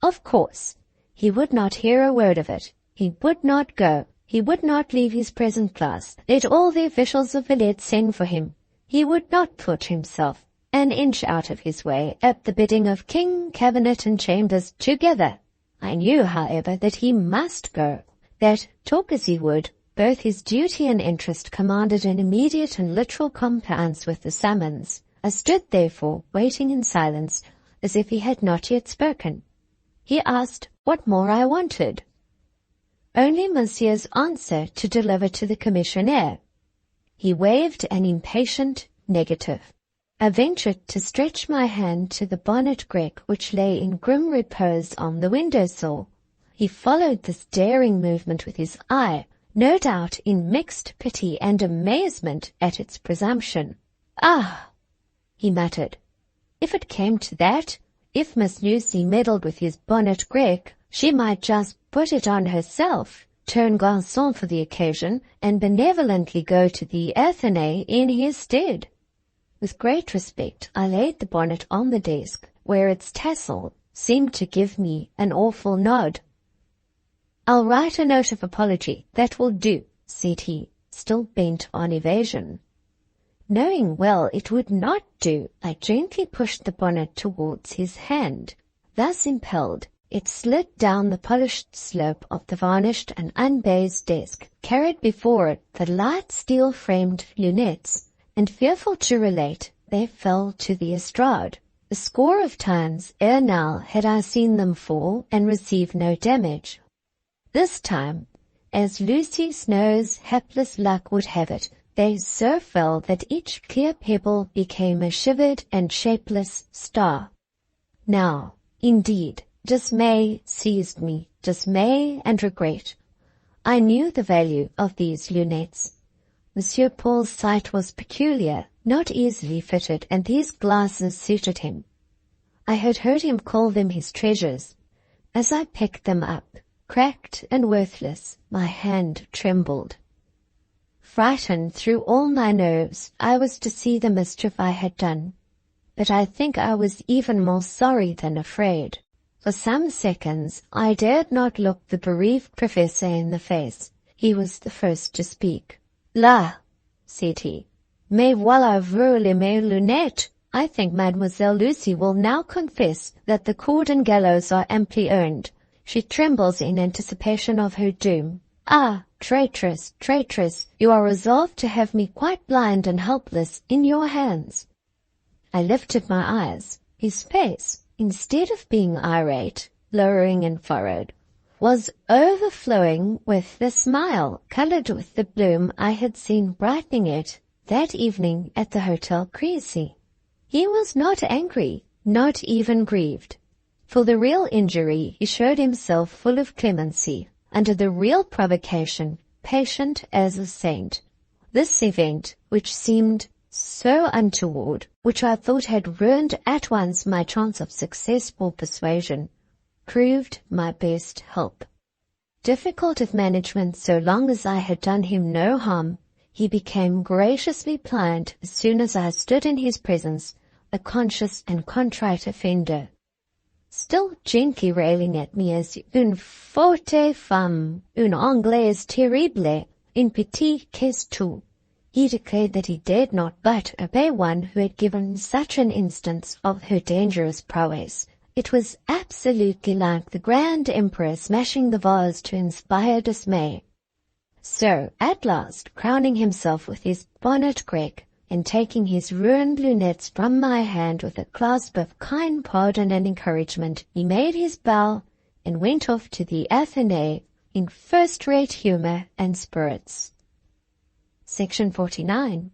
Of course, he would not hear a word of it. He would not go. He would not leave his present class. Let all the officials of Villette send for him. He would not put himself an inch out of his way at the bidding of King, Cabinet, and Chambers together. I knew, however, that he must go, that, talk as he would, both his duty and interest commanded an immediate and literal compliance with the summons. I stood, therefore, waiting in silence, as if he had not yet spoken. He asked what more I wanted. Only Monsieur's answer to deliver to the commissionaire. He waved an impatient negative. I ventured to stretch my hand to the bonnet grec which lay in grim repose on the window-sill. He followed this daring movement with his eye, no doubt in mixed pity and amazement at its presumption. "Ah!" he muttered. "If it came to that, if Miss Lucy meddled with his bonnet grec, she might just put it on herself, turn garçon for the occasion, and benevolently go to the Athénée in his stead." With great respect, I laid the bonnet on the desk, where its tassel seemed to give me an awful nod. "I'll write a note of apology. That will do," said he, still bent on evasion. Knowing well it would not do, I gently pushed the bonnet towards his hand. Thus impelled, it slid down the polished slope of the varnished and unbazed desk, carried before it the light steel-framed lunettes, and fearful to relate, they fell to the estrade. A score of times ere now had I seen them fall and receive no damage. This time, as Lucy Snowe's hapless luck would have it, they so fell that each clear pebble became a shivered and shapeless star. Now, indeed, dismay seized me, dismay and regret. I knew the value of these lunettes. Monsieur Paul's sight was peculiar, not easily fitted, and these glasses suited him. I had heard him call them his treasures. As I picked them up, cracked and worthless, my hand trembled. Frightened through all my nerves, I was to see the mischief I had done, but I think I was even more sorry than afraid. For some seconds I dared not look the bereaved professor in the face. He was the first to speak. "Là," said he, "mais voilà vous mes lunettes. I think Mademoiselle Lucy will now confess that the cord and gallows are amply earned. She trembles in anticipation of her doom. Ah, traitress, traitress, you are resolved to have me quite blind and helpless in your hands. I lifted my eyes. His face, instead of being irate, lowering and furrowed, was overflowing with the smile colored with the bloom I had seen brightening it that evening at the Hotel Creasy. He was not angry, not even grieved. For the real injury he showed himself full of clemency, under the real provocation, patient as a saint. This event, which seemed so untoward, which I thought had ruined at once my chance of successful persuasion, proved my best help. Difficult of management so long as I had done him no harm, he became graciously pliant as soon as I stood in his presence, a conscious and contrite offender. Still gently railing at me as une forte femme, une anglaise terrible, une petite qu'est-tout, he declared that he dared not but obey one who had given such an instance of her dangerous prowess. It was absolutely like the Grand Emperor smashing the vase to inspire dismay. So, at last, crowning himself with his bonnet grec, and taking his ruined lunettes from my hand with a clasp of kind pardon and encouragement, he made his bow and went off to the Athénée in first-rate humour and spirits. Section 49.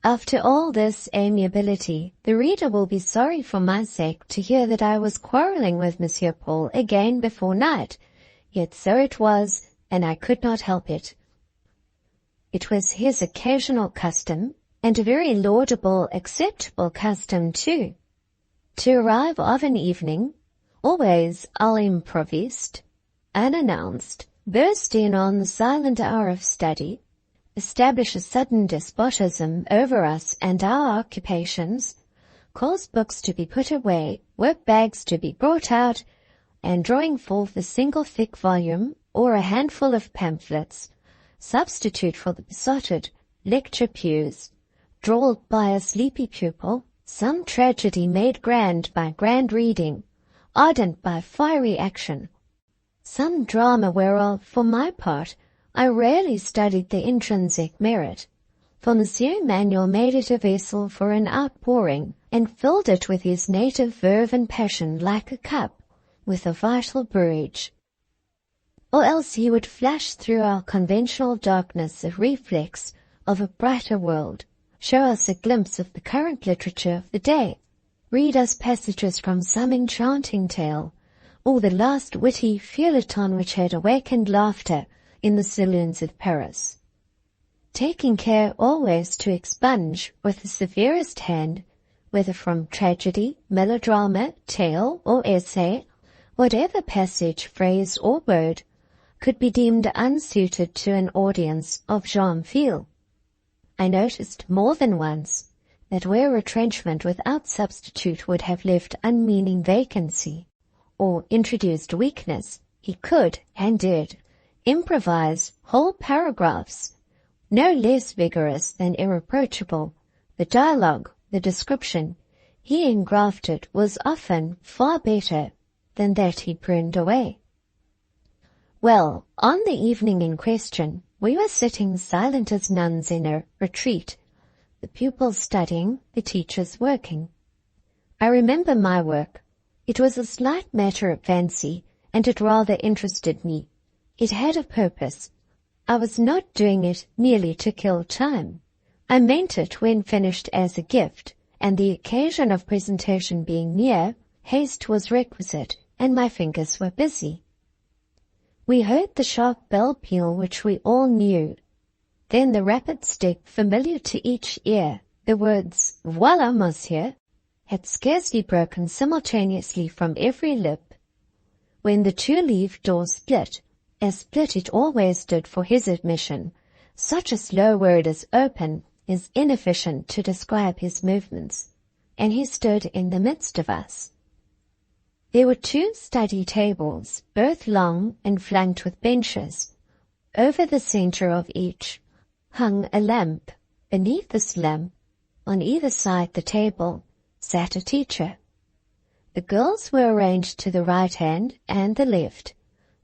After all this amiability, the reader will be sorry for my sake to hear that I was quarrelling with Monsieur Paul again before night, yet so it was, and I could not help it. It was his occasional custom, and a very laudable, acceptable custom too, to arrive of an evening, always à l'improviste, unannounced, burst in on the silent hour of study, establish a sudden despotism over us and our occupations, cause books to be put away, work bags to be brought out, and drawing forth a single thick volume or a handful of pamphlets, substitute for the besotted lecture pews, drawled by a sleepy pupil, some tragedy made grand by grand reading, ardent by fiery action, some drama whereof, for my part, I rarely studied the intrinsic merit, for Monsieur Manuel made it a vessel for an outpouring, and filled it with his native verve and passion like a cup, with a vital brewage. Or else he would flash through our conventional darkness a reflex of a brighter world, show us a glimpse of the current literature of the day, read us passages from some enchanting tale, or the last witty feuilleton which had awakened laughter in the saloons of Paris, taking care always to expunge with the severest hand, whether from tragedy, melodrama, tale, or essay, whatever passage, phrase, or word could be deemed unsuited to an audience of Jean Fil. I noticed more than once that where retrenchment without substitute would have left unmeaning vacancy, or introduced weakness, he could, and did, improvise whole paragraphs, no less vigorous than irreproachable. The dialogue, the description he engrafted was often far better than that he pruned away. Well, on the evening in question, we were sitting silent as nuns in a retreat, the pupils studying, the teachers working. I remember my work. It was a slight matter of fancy, and it rather interested me. It had a purpose. I was not doing it merely to kill time. I meant it when finished as a gift, and the occasion of presentation being near, haste was requisite, and my fingers were busy. We heard the sharp bell peal which we all knew, then the rapid step familiar to each ear, the words, "Voilà, monsieur," had scarcely broken simultaneously from every lip, when the two-leaved door split, as split it always did for his admission. Such a slow word as open is inefficient to describe his movements, and he stood in the midst of us. There were two study tables, both long and flanked with benches. Over the center of each hung a lamp. Beneath this lamp, on either side the table, sat a teacher. The girls were arranged to the right hand and the left.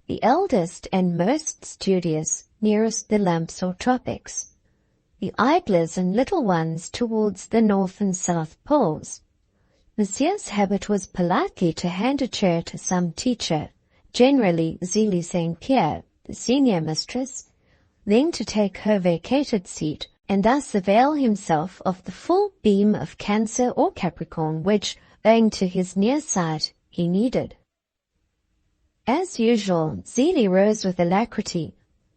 the eldest and most studious nearest the lumps or tropics, the idlers and little ones towards the north and south poles. Monsieur's habit was politely to hand a chair to some teacher, generally Zélie St. Pierre, the senior mistress, then to take her vacated seat, and thus avail himself of the full beam of Cancer or Capricorn which, owing to his near sight, he needed. As usual, Zélie rose with alacrity,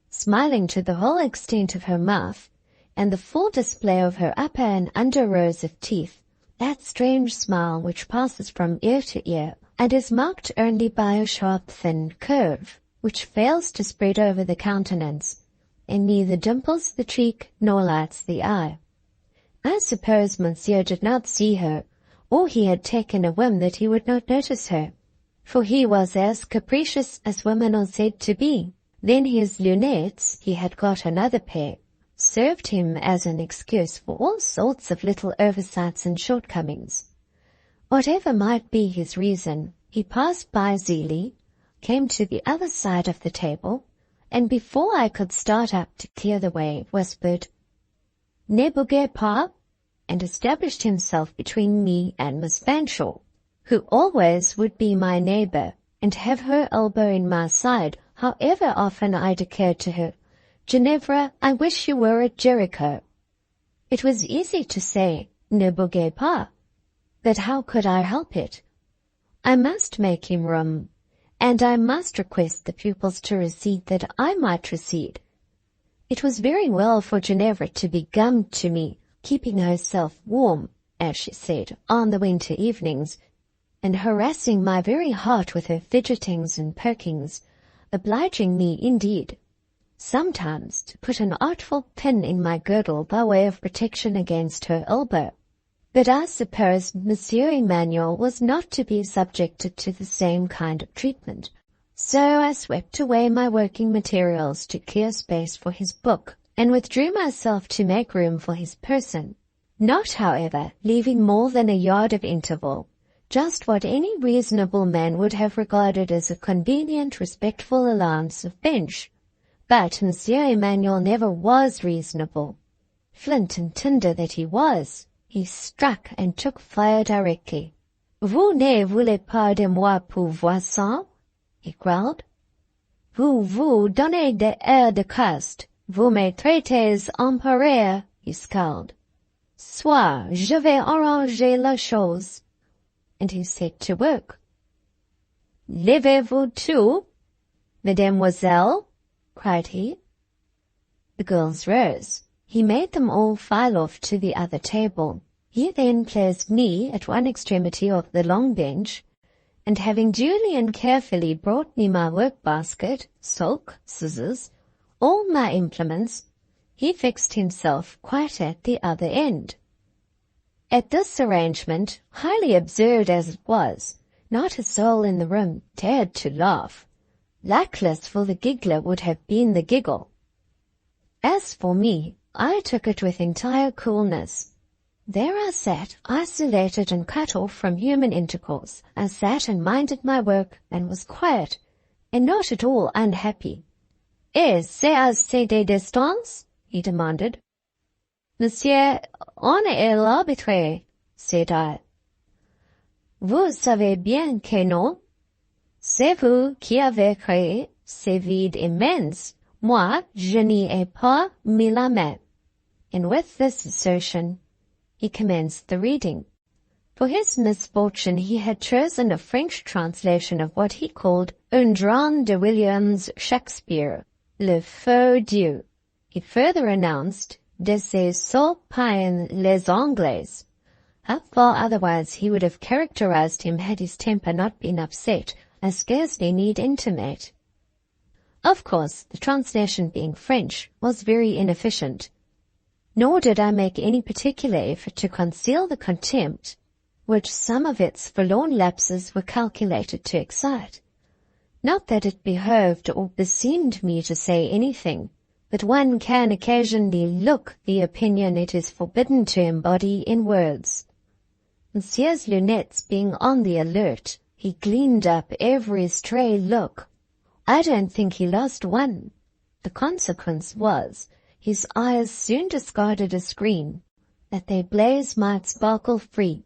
smiling to the whole extent of her mouth, and the full display of her upper and under rows of teeth, that strange smile which passes from ear to ear, and is marked only by a sharp thin curve, which fails to spread over the countenance, and neither dimples the cheek nor lights the eye. I suppose Monsieur did not see her, or he had taken a whim that he would not notice her, for he was as capricious as women are said to be. Then his lunettes, he had got another pair, served him as an excuse for all sorts of little oversights and shortcomings. Whatever might be his reason, he passed by Zélie, came to the other side of the table, and before I could start up to clear the way, whispered, "Ne bougez pas," and established himself between me and Miss Fanshawe, who always would be my neighbor, and have her elbow in my side, however often I declared to her, "Ginevra, I wish you were at Jericho." It was easy to say, "Ne bougez pas," but how could I help it? I must make him room, and I must request the pupils to recede that I might recede. It was very well for Ginevra to be gummed to me, keeping herself warm, as she said, on the winter evenings, and harassing my very heart with her fidgetings and perkings, obliging me, indeed, sometimes to put an artful pin in my girdle by way of protection against her elbow. But I suppose Monsieur Emmanuel was not to be subjected to the same kind of treatment, so I swept away my working materials to clear space for his book, and withdrew myself to make room for his person, not, however, leaving more than a yard of interval, just what any reasonable man would have regarded as a convenient, respectful allowance of bench. But Monsieur Emmanuel never was reasonable. Flint and tinder that he was, he struck and took fire directly. "Vous ne voulez pas de moi pour voisin?" he growled. "Vous donnez des airs de caste. Vous me traitez en pareil," he scowled. "Soit, je vais arranger la chose." And he set to work. "Levez-vous tous, mesdemoiselles," cried he. The girls rose. He made them all file off to the other table. He then placed me at one extremity of the long bench, and having duly and carefully brought me my work-basket, sulk, scissors, all my implements, he fixed himself quite at the other end. At this arrangement, highly absurd as it was, not a soul in the room dared to laugh. Luckless, for the giggler would have been the giggle. As for me, I took it with entire coolness. There I sat, isolated and cut off from human intercourse. I sat and minded my work, and was quiet, and not at all unhappy. C'est assez de distance?" he demanded. "Monsieur, on est l'arbitre," said I. "Vous savez bien que non. C'est vous qui avez créé ces vides immenses. Moi, je n'y ai pas mis la main." And with this assertion, he commenced the reading. For his misfortune, he had chosen a French translation of what he called Un drame de William's Shakespeare, Le Faux Dieu. He further announced, de ces sots païens les Anglais. How far otherwise he would have characterized him had his temper not been upset, I scarcely need intimate. Of course, the translation being French was very inefficient. Nor did I make any particular effort to conceal the contempt which some of its forlorn lapses were calculated to excite. Not that it behoved or beseemed me to say anything, but one can occasionally look the opinion it is forbidden to embody in words. Monsieur's lunettes being on the alert, he gleaned up every stray look. I don't think he lost one. The consequence was, his eyes soon discarded a screen, that their blaze might sparkle free,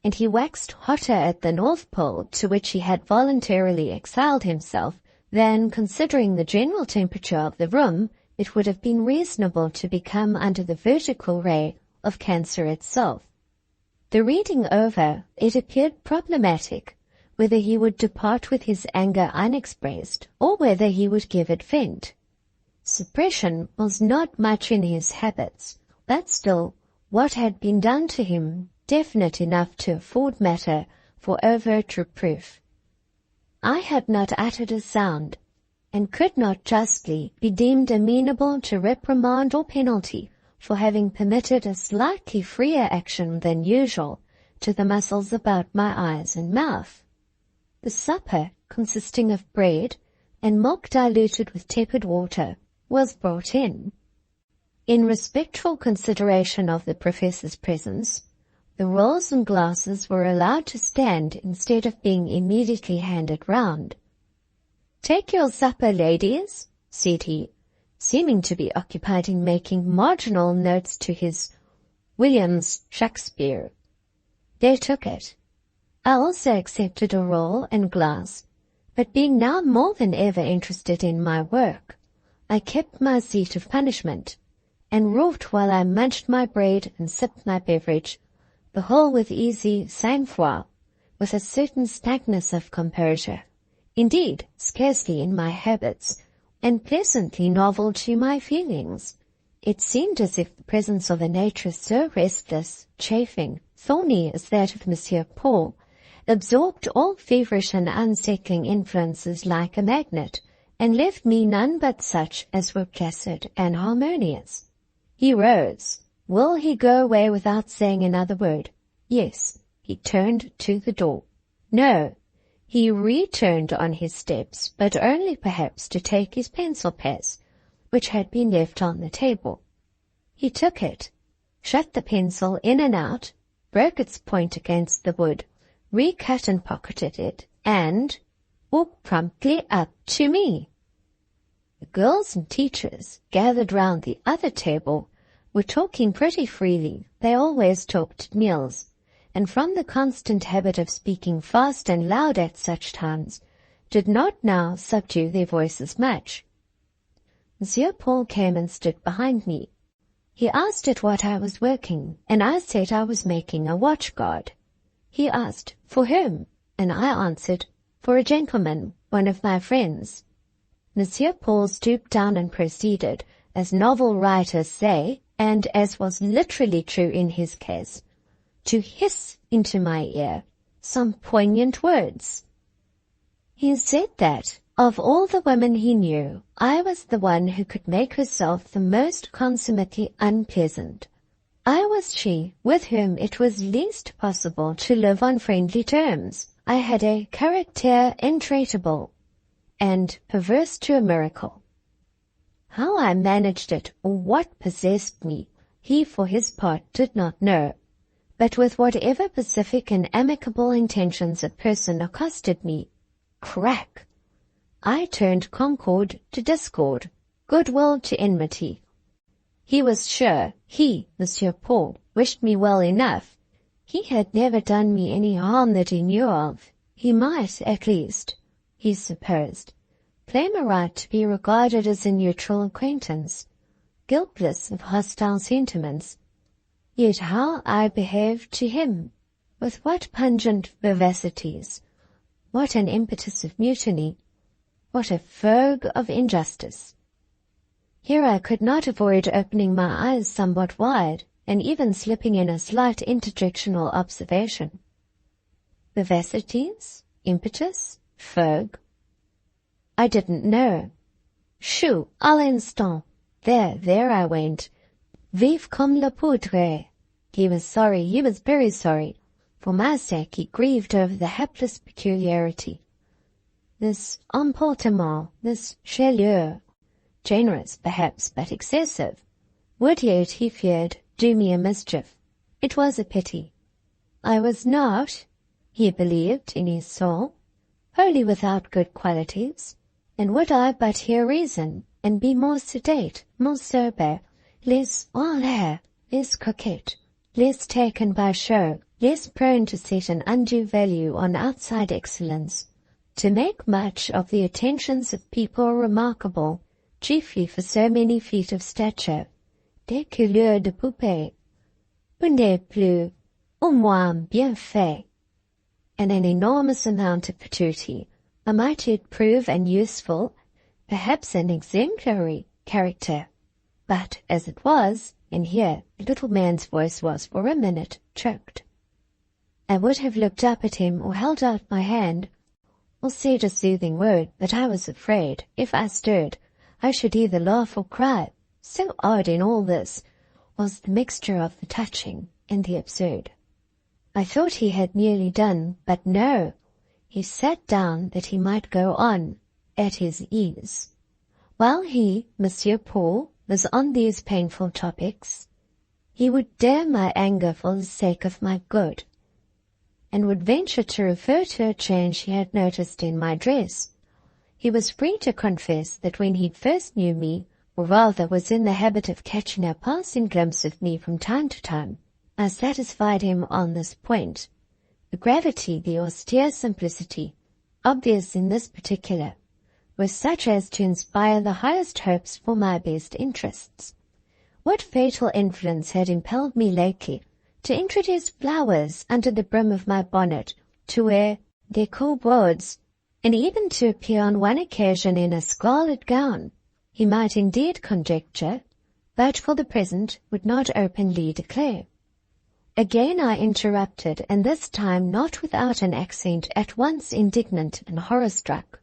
and he waxed hotter at the North Pole, to which he had voluntarily exiled himself, than, considering the general temperature of the room, it would have been reasonable to become under the vertical ray of Cancer itself. The reading over, it appeared problematic whether he would depart with his anger unexpressed, or whether he would give it vent. Suppression was not much in his habits, but still, what had been done to him definite enough to afford matter for overt reproof. I had not uttered a sound, and could not justly be deemed amenable to reprimand or penalty for having permitted a slightly freer action than usual to the muscles about my eyes and mouth. The supper, consisting of bread and milk diluted with tepid water, was brought in. In respectful consideration of the professor's presence, the rolls and glasses were allowed to stand instead of being immediately handed round. "Take your supper, ladies," said he, seeming to be occupied in making marginal notes to his William's Shakespeare. They took it. I also accepted a roll and glass, but being now more than ever interested in my work, I kept my seat of punishment, and wrought while I munched my bread and sipped my beverage, the whole with easy sang-froid, with a certain stagnance of composure, indeed scarcely in my habits, and pleasantly novel to my feelings. It seemed as if the presence of a nature so restless, chafing, thorny as that of Monsieur Paul absorbed all feverish and unsettling influences like a magnet, and left me none but such as were placid and harmonious. He rose. Will he go away without saying another word? Yes. He turned to the door. No. He returned on his steps, but only perhaps to take his pencil case, which had been left on the table. He took it, shut the pencil in and out, broke its point against the wood, recut and pocketed it, and walked promptly up to me. The girls and teachers, gathered round the other table, were talking pretty freely. They always talked at meals, and from the constant habit of speaking fast and loud at such times, did not now subdue their voices much. Monsieur Paul came and stood behind me. He asked at what I was working, and I said I was making a watch guard. He asked, for whom? And I answered, for a gentleman, one of my friends. Monsieur Paul stooped down and proceeded, as novel writers say, and as was literally true in his case, to hiss into my ear some poignant words. He said that, of all the women he knew, I was the one who could make herself the most consummately unpleasant. I was she with whom it was least possible to live on friendly terms. I had a caractère intraitable, and perverse to a miracle. How I managed it, or what possessed me, he for his part did not know, but with whatever pacific and amicable intentions a person accosted me, crack! I turned concord to discord, goodwill to enmity. He was sure, Monsieur Paul, wished me well enough. He had never done me any harm that he knew of. He might, at least, he supposed, claim a right to be regarded as a neutral acquaintance, guiltless of hostile sentiments. Yet how I behaved to him, with what pungent vivacities, what an impetus of mutiny, what a vogue of injustice. Here I could not avoid opening my eyes somewhat wide, and even slipping in a slight interjectional observation. Vivacities? Impetus? Vogue? I didn't know. Shoo, à l'instant. There I went. Vive comme le poudre. He was very sorry. For my sake he grieved over the hapless peculiarity. This emportement, this chaleur, generous perhaps, but excessive, would yet, he feared, do me a mischief. It was a pity. I was not, he believed in his soul, wholly without good qualities, And would I but hear reason, and be more sedate, more sober, less en l'air, less coquette, less taken by show, less prone to set an undue value on outside excellence, to make much of the attentions of people remarkable, chiefly for so many feet of stature, des couleurs de poupée, ou n'est plus, au moins bien fait, and an enormous amount of fatuity, I might yet prove an useful, perhaps an exemplary, character. But as it was, and here the little man's voice was for a minute choked, I would have looked up at him or held out my hand, or said a soothing word, but I was afraid, if I stirred, I should either laugh or cry. So odd in all this was the mixture of the touching and the absurd. I thought he had nearly done, but no, he sat down that he might go on, at his ease. While he, Monsieur Paul, was on these painful topics, he would dare my anger for the sake of my good, and would venture to refer to a change he had noticed in my dress. He was free to confess that when he first knew me, or rather was in the habit of catching a passing glimpse of me from time to time, I satisfied him on this point. The gravity, the austere simplicity, obvious in this particular, was such as to inspire the highest hopes for my best interests. What fatal influence had impelled me lately to introduce flowers under the brim of my bonnet, to wear des courbeaux, and even to appear on one occasion in a scarlet gown, he might indeed conjecture, but for the present would not openly declare. Again I interrupted, and this time not without an accent at once indignant and horror-struck.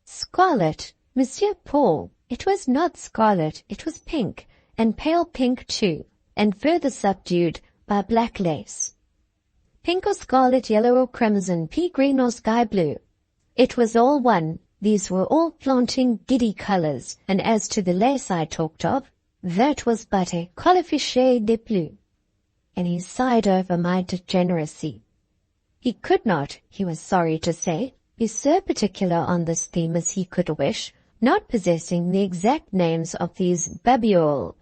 Scarlet, Monsieur Paul, it was not scarlet, it was pink, and pale pink too, and further subdued by black lace. Pink or scarlet, yellow or crimson, pea green or sky blue. It was all one, these were all flaunting, giddy colours, and as to the lace I talked of, that was but a colifichet de plus. And he sighed over my degeneracy. He could not, he was sorry to say, be so particular on this theme as he could wish, not possessing the exact names of these babioles.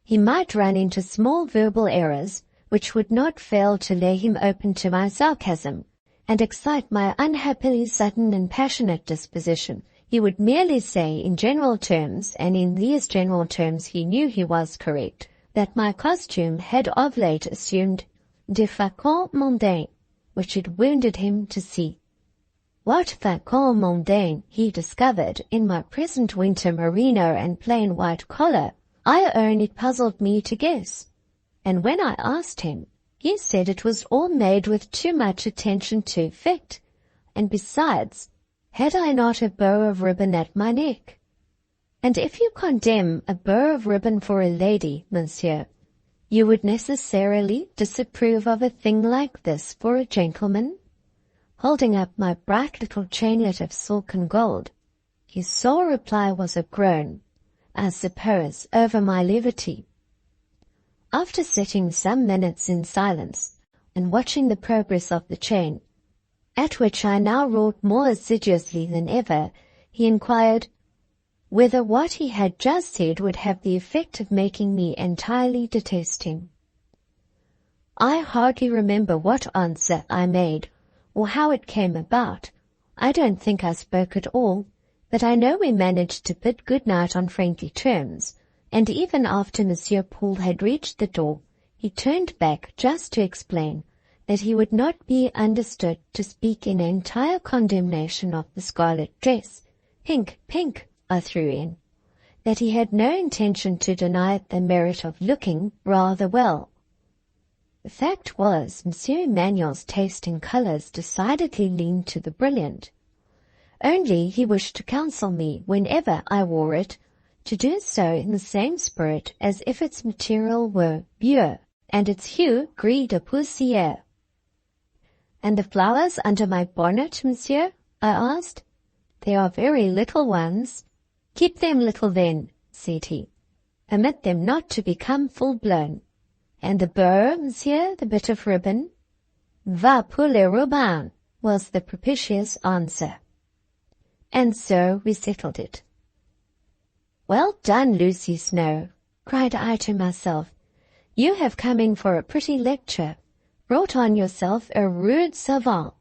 He might run into small verbal errors, which would not fail to lay him open to my sarcasm, and excite my unhappily sudden and passionate disposition. He would merely say in general terms, and in these general terms he knew he was correct, that my costume had of late assumed des facets mondaines, which it wounded him to see. What facets mondaines he discovered in my present winter merino and plain white collar, I own it puzzled me to guess, and when I asked him, he said it was all made with too much attention to effect, and besides, had I not a bow of ribbon at my neck? And if you condemn a bow of ribbon for a lady, monsieur, you would necessarily disapprove of a thing like this for a gentleman? Holding up my bright little chainlet of silk and gold, his sole reply was a groan, I suppose, over my levity. After sitting some minutes in silence, and watching the progress of the chain, at which I now wrought more assiduously than ever, he inquired whether what he had just said would have the effect of making me entirely detest him. I hardly remember what answer I made, or how it came about. I don't think I spoke at all, but I know we managed to bid good night on friendly terms, and even after Monsieur Paul had reached the door, he turned back just to explain that he would not be understood to speak in entire condemnation of the scarlet dress. Pink, pink, I threw in, that he had no intention to deny it the merit of looking rather well. The fact was, Monsieur Emmanuel's taste in colours decidedly leaned to the brilliant. Only he wished to counsel me, whenever I wore it, to do so in the same spirit as if its material were bleu, and its hue gris de poussière. And the flowers under my bonnet, monsieur? I asked. They are very little ones. Keep them little then, said he. Permit them not to become full-blown. And the bow, monsieur, the bit of ribbon? Va pour les rubans, was the propitious answer. and so we settled it. "Well done, Lucy Snowe," cried I to myself. "You have come in for a pretty lecture, brought on yourself a rude savant,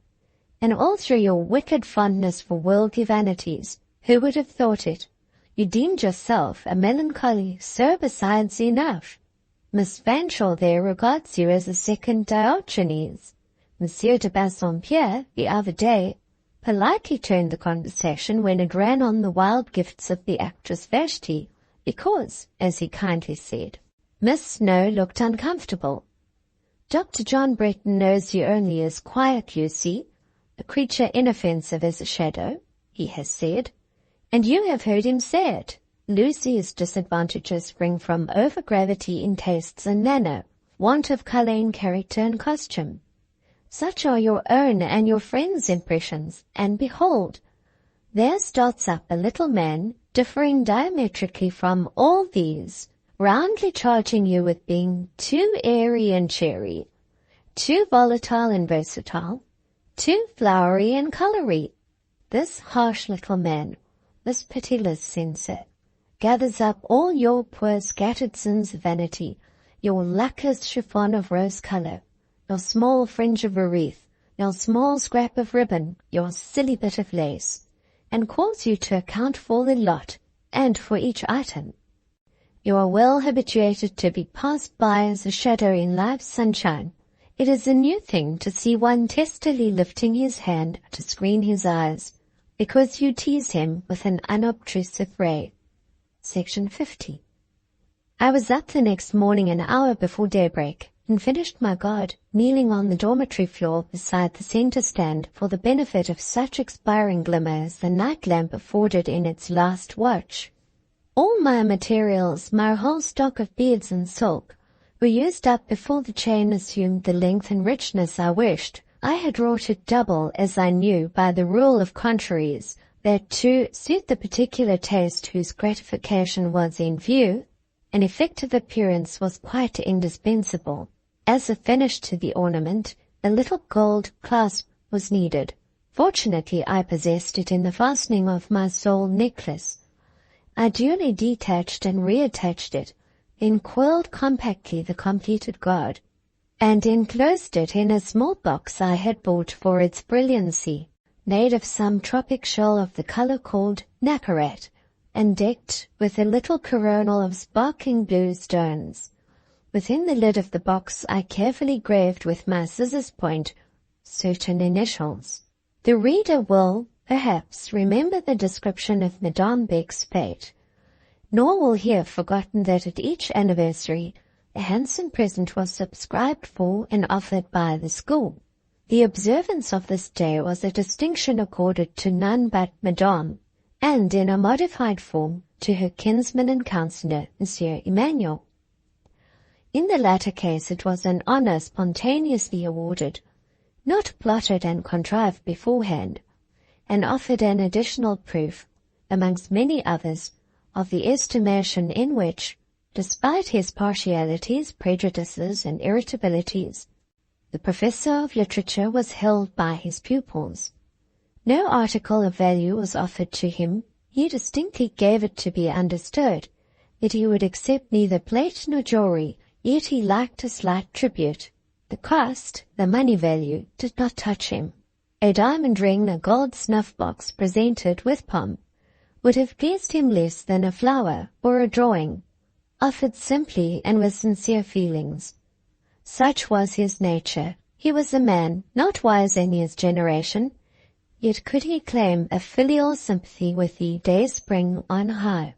and all through your wicked fondness for worldly vanities. Who would have thought it? You deemed yourself a melancholy Sir besides enough. Miss Fanshawe there regards you as a second Diogenes. Monsieur de Bassompierre, the other day, politely turned the conversation when it ran on the wild gifts of the actress Vashti, because, as he kindly said, Miss Snowe looked uncomfortable. Dr. John Bretton knows you only as quiet Lucy, a creature inoffensive as a shadow, he has said, and you have heard him say it. Lucy's disadvantages spring from overgravity in tastes and manner, want of colour in character and costume. Such are your own and your friends' impressions, and behold, there starts up a little man, differing diametrically from all these, roundly charging you with being too airy and cheery, too volatile and versatile, too flowery and coloury. This harsh little man, this pitiless censor, gathers up all your poor scattered sins of vanity, your lacquered chiffon of rose colour, your small fringe of a wreath, your small scrap of ribbon, your silly bit of lace, and calls you to account for the lot, and for each item. You are well habituated to be passed by as a shadow in life's sunshine. It is a new thing to see one testily lifting his hand to screen his eyes, because you tease him with an unobtrusive ray. Section 50. I was up the next morning an hour before daybreak, and finished my guard, kneeling on the dormitory floor beside the centre stand for the benefit of such expiring glimmer as the night lamp afforded in its last watch. All my materials, my whole stock of beads and silk, were used up before the chain assumed the length and richness I wished. I had wrought it double, as I knew by the rule of contraries, that to suit the particular taste whose gratification was in view, an effective appearance was quite indispensable. As a finish to the ornament, a little gold clasp was needed. Fortunately, I possessed it in the fastening of my sole necklace. I duly detached and reattached it, then coiled compactly the completed guard, and enclosed it in a small box I had bought for its brilliancy, made of some tropic shell of the colour called nacarat, and decked with a little coronal of sparkling blue stones. Within the lid of the box I carefully graved with my scissors point certain initials. The reader will, perhaps, remember the description of Madame Beck's fate, nor will he have forgotten that at each anniversary a handsome present was subscribed for and offered by the school. The observance of this day was a distinction accorded to none but Madame, and in a modified form to her kinsman and counsellor, Monsieur Emmanuel. In the latter case it was an honour spontaneously awarded, not plotted and contrived beforehand, and offered an additional proof, amongst many others, of the estimation in which, despite his partialities, prejudices, and irritabilities, the professor of literature was held by his pupils. No article of value was offered to him. He distinctly gave it to be understood that he would accept neither plate nor jewelry, yet he liked a slight tribute. The cost, the money value, did not touch him. A diamond ring, a gold snuff-box presented with pomp, would have pleased him less than a flower or a drawing, offered simply and with sincere feelings. Such was his nature. He was a man not wise in his generation, yet could he claim a filial sympathy with the dayspring on high.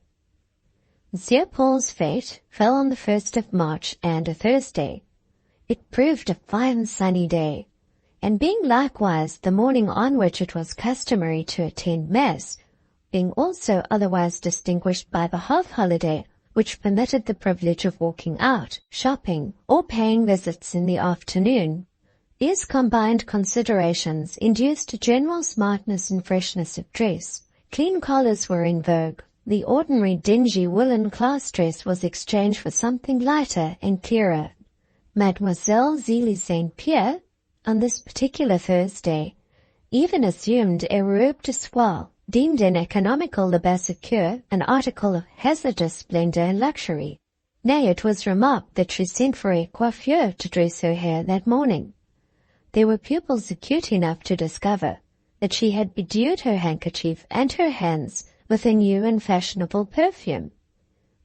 Monsieur Paul's fate fell on the 1st of March and a Thursday. It proved a fine sunny day, and being likewise the morning on which it was customary to attend Mass, being also otherwise distinguished by the half-holiday, which permitted the privilege of walking out, shopping, or paying visits in the afternoon, these combined considerations induced a general smartness and freshness of dress. Clean collars were in vogue. The ordinary dingy woolen class dress was exchanged for something lighter and clearer. Mademoiselle Zélie St. Pierre, on this particular Thursday, even assumed a robe de soie, deemed uneconomical the basicure, an article of hazardous splendor and luxury. Nay, it was remarked that she sent for a coiffeur to dress her hair that morning. There were pupils acute enough to discover that she had bedewed her handkerchief and her hands with a new and fashionable perfume.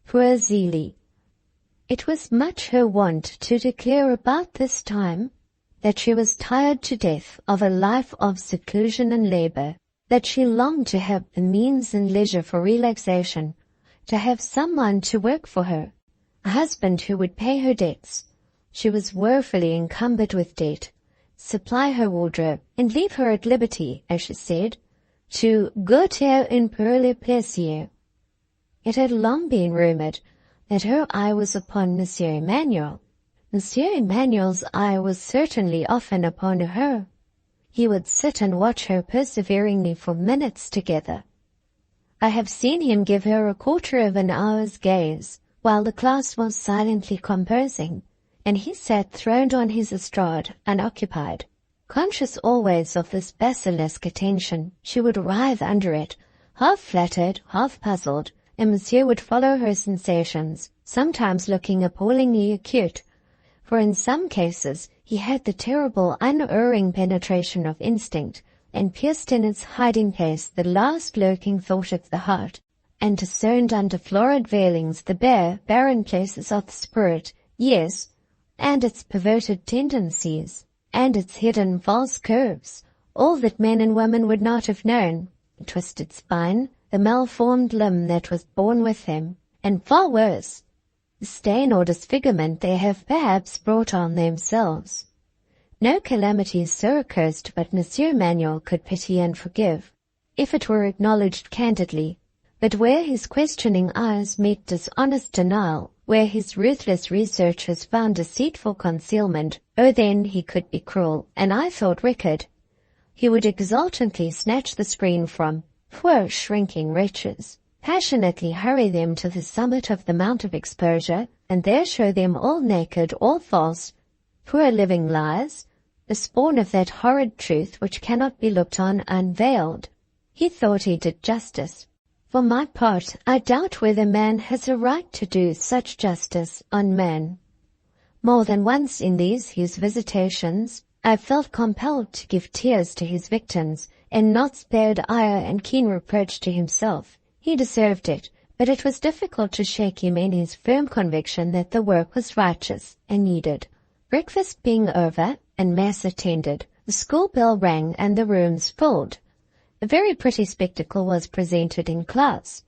Poor Zelie! It was much her wont to declare about this time that she was tired to death of a life of seclusion and labor, that she longed to have the means and leisure for relaxation, to have someone to work for her, a husband who would pay her debts. She was woefully encumbered with debt, supply her wardrobe, and leave her at liberty, as she said, to goûter un peu le plaisir. It had long been rumored that her eye was upon Monsieur Emmanuel. Monsieur Emmanuel's eye was certainly often upon her. He would sit and watch her perseveringly for minutes together. I have seen him give her a quarter of an hour's gaze, while the class was silently composing, and he sat throned on his estrade, unoccupied. Conscious always of this basilisk attention, she would writhe under it, half flattered, half puzzled, and Monsieur would follow her sensations, sometimes looking appallingly acute, for in some cases he had the terrible unerring penetration of instinct, and pierced in its hiding place the last lurking thought of the heart, and discerned under florid veilings the bare, barren places of the spirit, yes, and its perverted tendencies, and its hidden false curves, all that men and women would not have known, the twisted spine, the malformed limb that was born with them, and far worse, the stain or disfigurement they have perhaps brought on themselves. No calamity is so accursed but Monsieur Emmanuel could pity and forgive, if it were acknowledged candidly, but where his questioning eyes met dishonest denial, where his ruthless researches found deceitful concealment, oh then he could be cruel, and I thought wicked. He would exultantly snatch the screen from poor shrinking wretches, passionately hurry them to the summit of the mount of exposure, and there show them all naked, all false, poor living lies, the spawn of that horrid truth which cannot be looked on unveiled. He thought he did justice. For my part, I doubt whether man has a right to do such justice on man. More than once in these his visitations, I felt compelled to give tears to his victims, and not spared ire and keen reproach to himself. He deserved it, but it was difficult to shake him in his firm conviction that the work was righteous and needed. Breakfast being over, and mass attended, the school bell rang and the rooms filled. A very pretty spectacle was presented in class.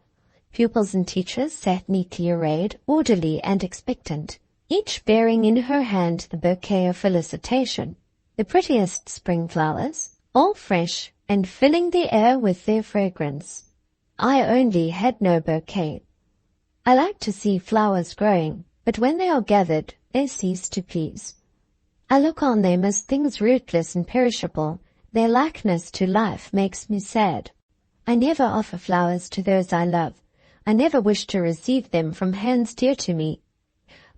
Pupils and teachers sat neatly arrayed, orderly and expectant, each bearing in her hand the bouquet of felicitation, the prettiest spring flowers, all fresh, and filling the air with their fragrance. I only had no bouquet. I like to see flowers growing, but when they are gathered, they cease to please. I look on them as things rootless and perishable. Their likeness to life makes me sad. I never offer flowers to those I love. I never wish to receive them from hands dear to me.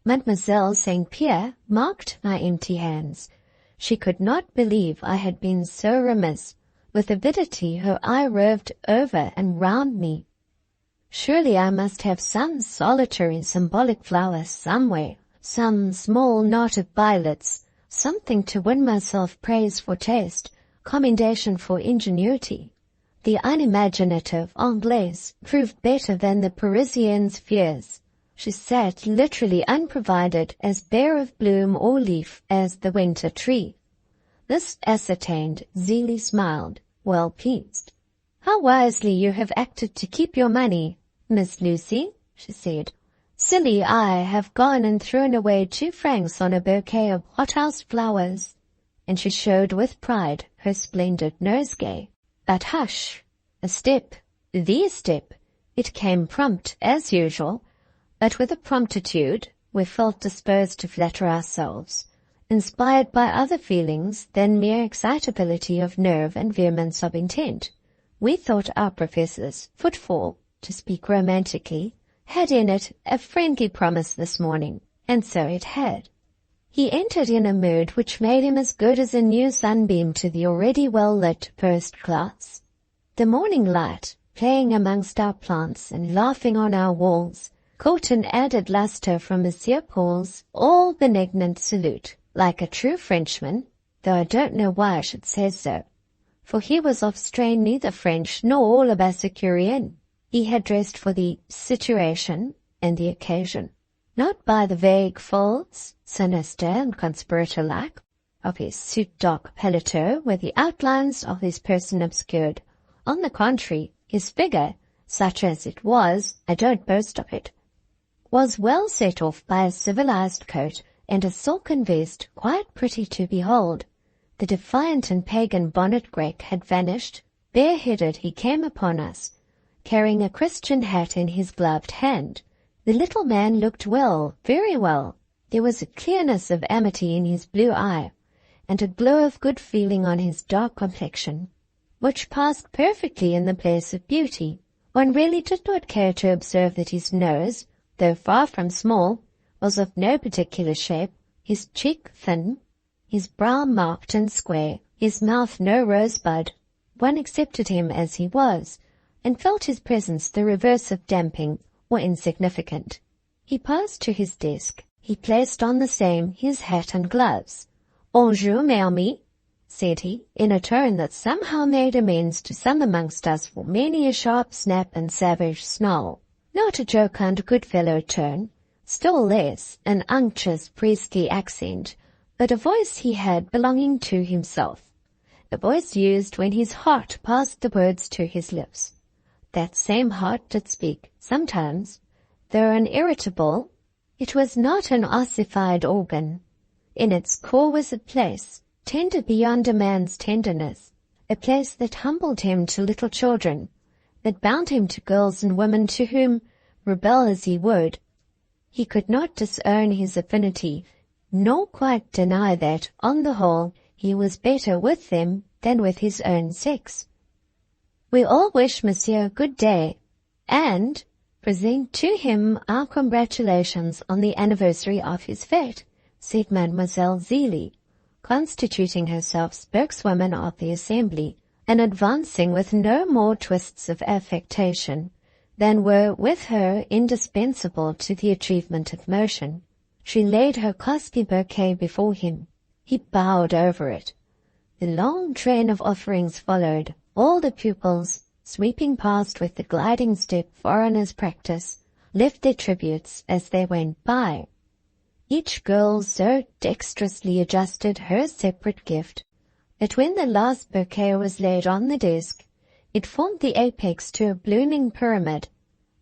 Mademoiselle St. Pierre marked my empty hands. She could not believe I had been so remiss. With avidity her eye roved over and round me. Surely I must have some solitary symbolic flower somewhere, some small knot of violets, something to win myself praise for taste, commendation for ingenuity. The unimaginative Anglaise proved better than the Parisienne's fears. She sat literally unprovided, as bare of bloom or leaf as the winter tree. This ascertained, Zelie smiled, well pleased. "How wisely you have acted to keep your money, Miss Lucy," she said. "Silly I have gone and thrown away 2 francs on a bouquet of hothouse flowers." And she showed with pride her splendid nosegay. But hush! A step, the step. It came prompt, as usual, but with a promptitude we felt disposed to flatter ourselves, inspired by other feelings than mere excitability of nerve and vehemence of intent. We thought our professor's footfall, to speak romantically, had in it a friendly promise this morning, and so it had. He entered in a mood which made him as good as a new sunbeam to the already well-lit first class. The morning light, playing amongst our plants and laughing on our walls, caught an added lustre from Monsieur Paul's all-benignant salute, like a true Frenchman, though I don't know why I should say so, for he was of strain neither French nor all Epicurean. He had dressed for the situation and the occasion, not by the vague folds, sinister and conspirator-like, of his suit dark paletot, where the outlines of his person obscured. On the contrary, his figure, such as it was, I don't boast of it, was well set off by a civilized coat and a silken vest quite pretty to behold. The defiant and pagan bonnet-grake had vanished. Bareheaded he came upon us, carrying a Christian hat in his gloved hand. The little man looked well, very well. There was a clearness of amity in his blue eye, and a glow of good feeling on his dark complexion, which passed perfectly in the place of beauty. One really did not care to observe that his nose, though far from small, was of no particular shape, his cheek thin, his brow marked and square, his mouth no rosebud. One accepted him as he was, and felt his presence the reverse of damping or insignificant. He passed to his desk. He placed on the same his hat and gloves. "Bonjour, mes amis," said he, in a tone that somehow made amends to some amongst us for many a sharp snap and savage snarl. Not a jocund good-fellow tone, still less an unctuous priestly accent, but a voice he had belonging to himself, a voice used when his heart passed the words to his lips. That same heart did speak, sometimes, though an irritable. It was not an ossified organ. In its core was a place, tender beyond a man's tenderness, a place that humbled him to little children, that bound him to girls and women to whom, rebel as he would, he could not disown his affinity, nor quite deny that, on the whole, he was better with them than with his own sex. "We all wish Monsieur good day, and present to him our congratulations on the anniversary of his fete," said Mademoiselle Zélie, constituting herself spokeswoman of the assembly, and advancing with no more twists of affectation than were with her indispensable to the achievement of motion. She laid her costly bouquet before him. He bowed over it. The long train of offerings followed, all the pupils, sweeping past with the gliding step foreigners practice, left their tributes as they went by. Each girl so dexterously adjusted her separate gift that when the last bouquet was laid on the desk, it formed the apex to a blooming pyramid,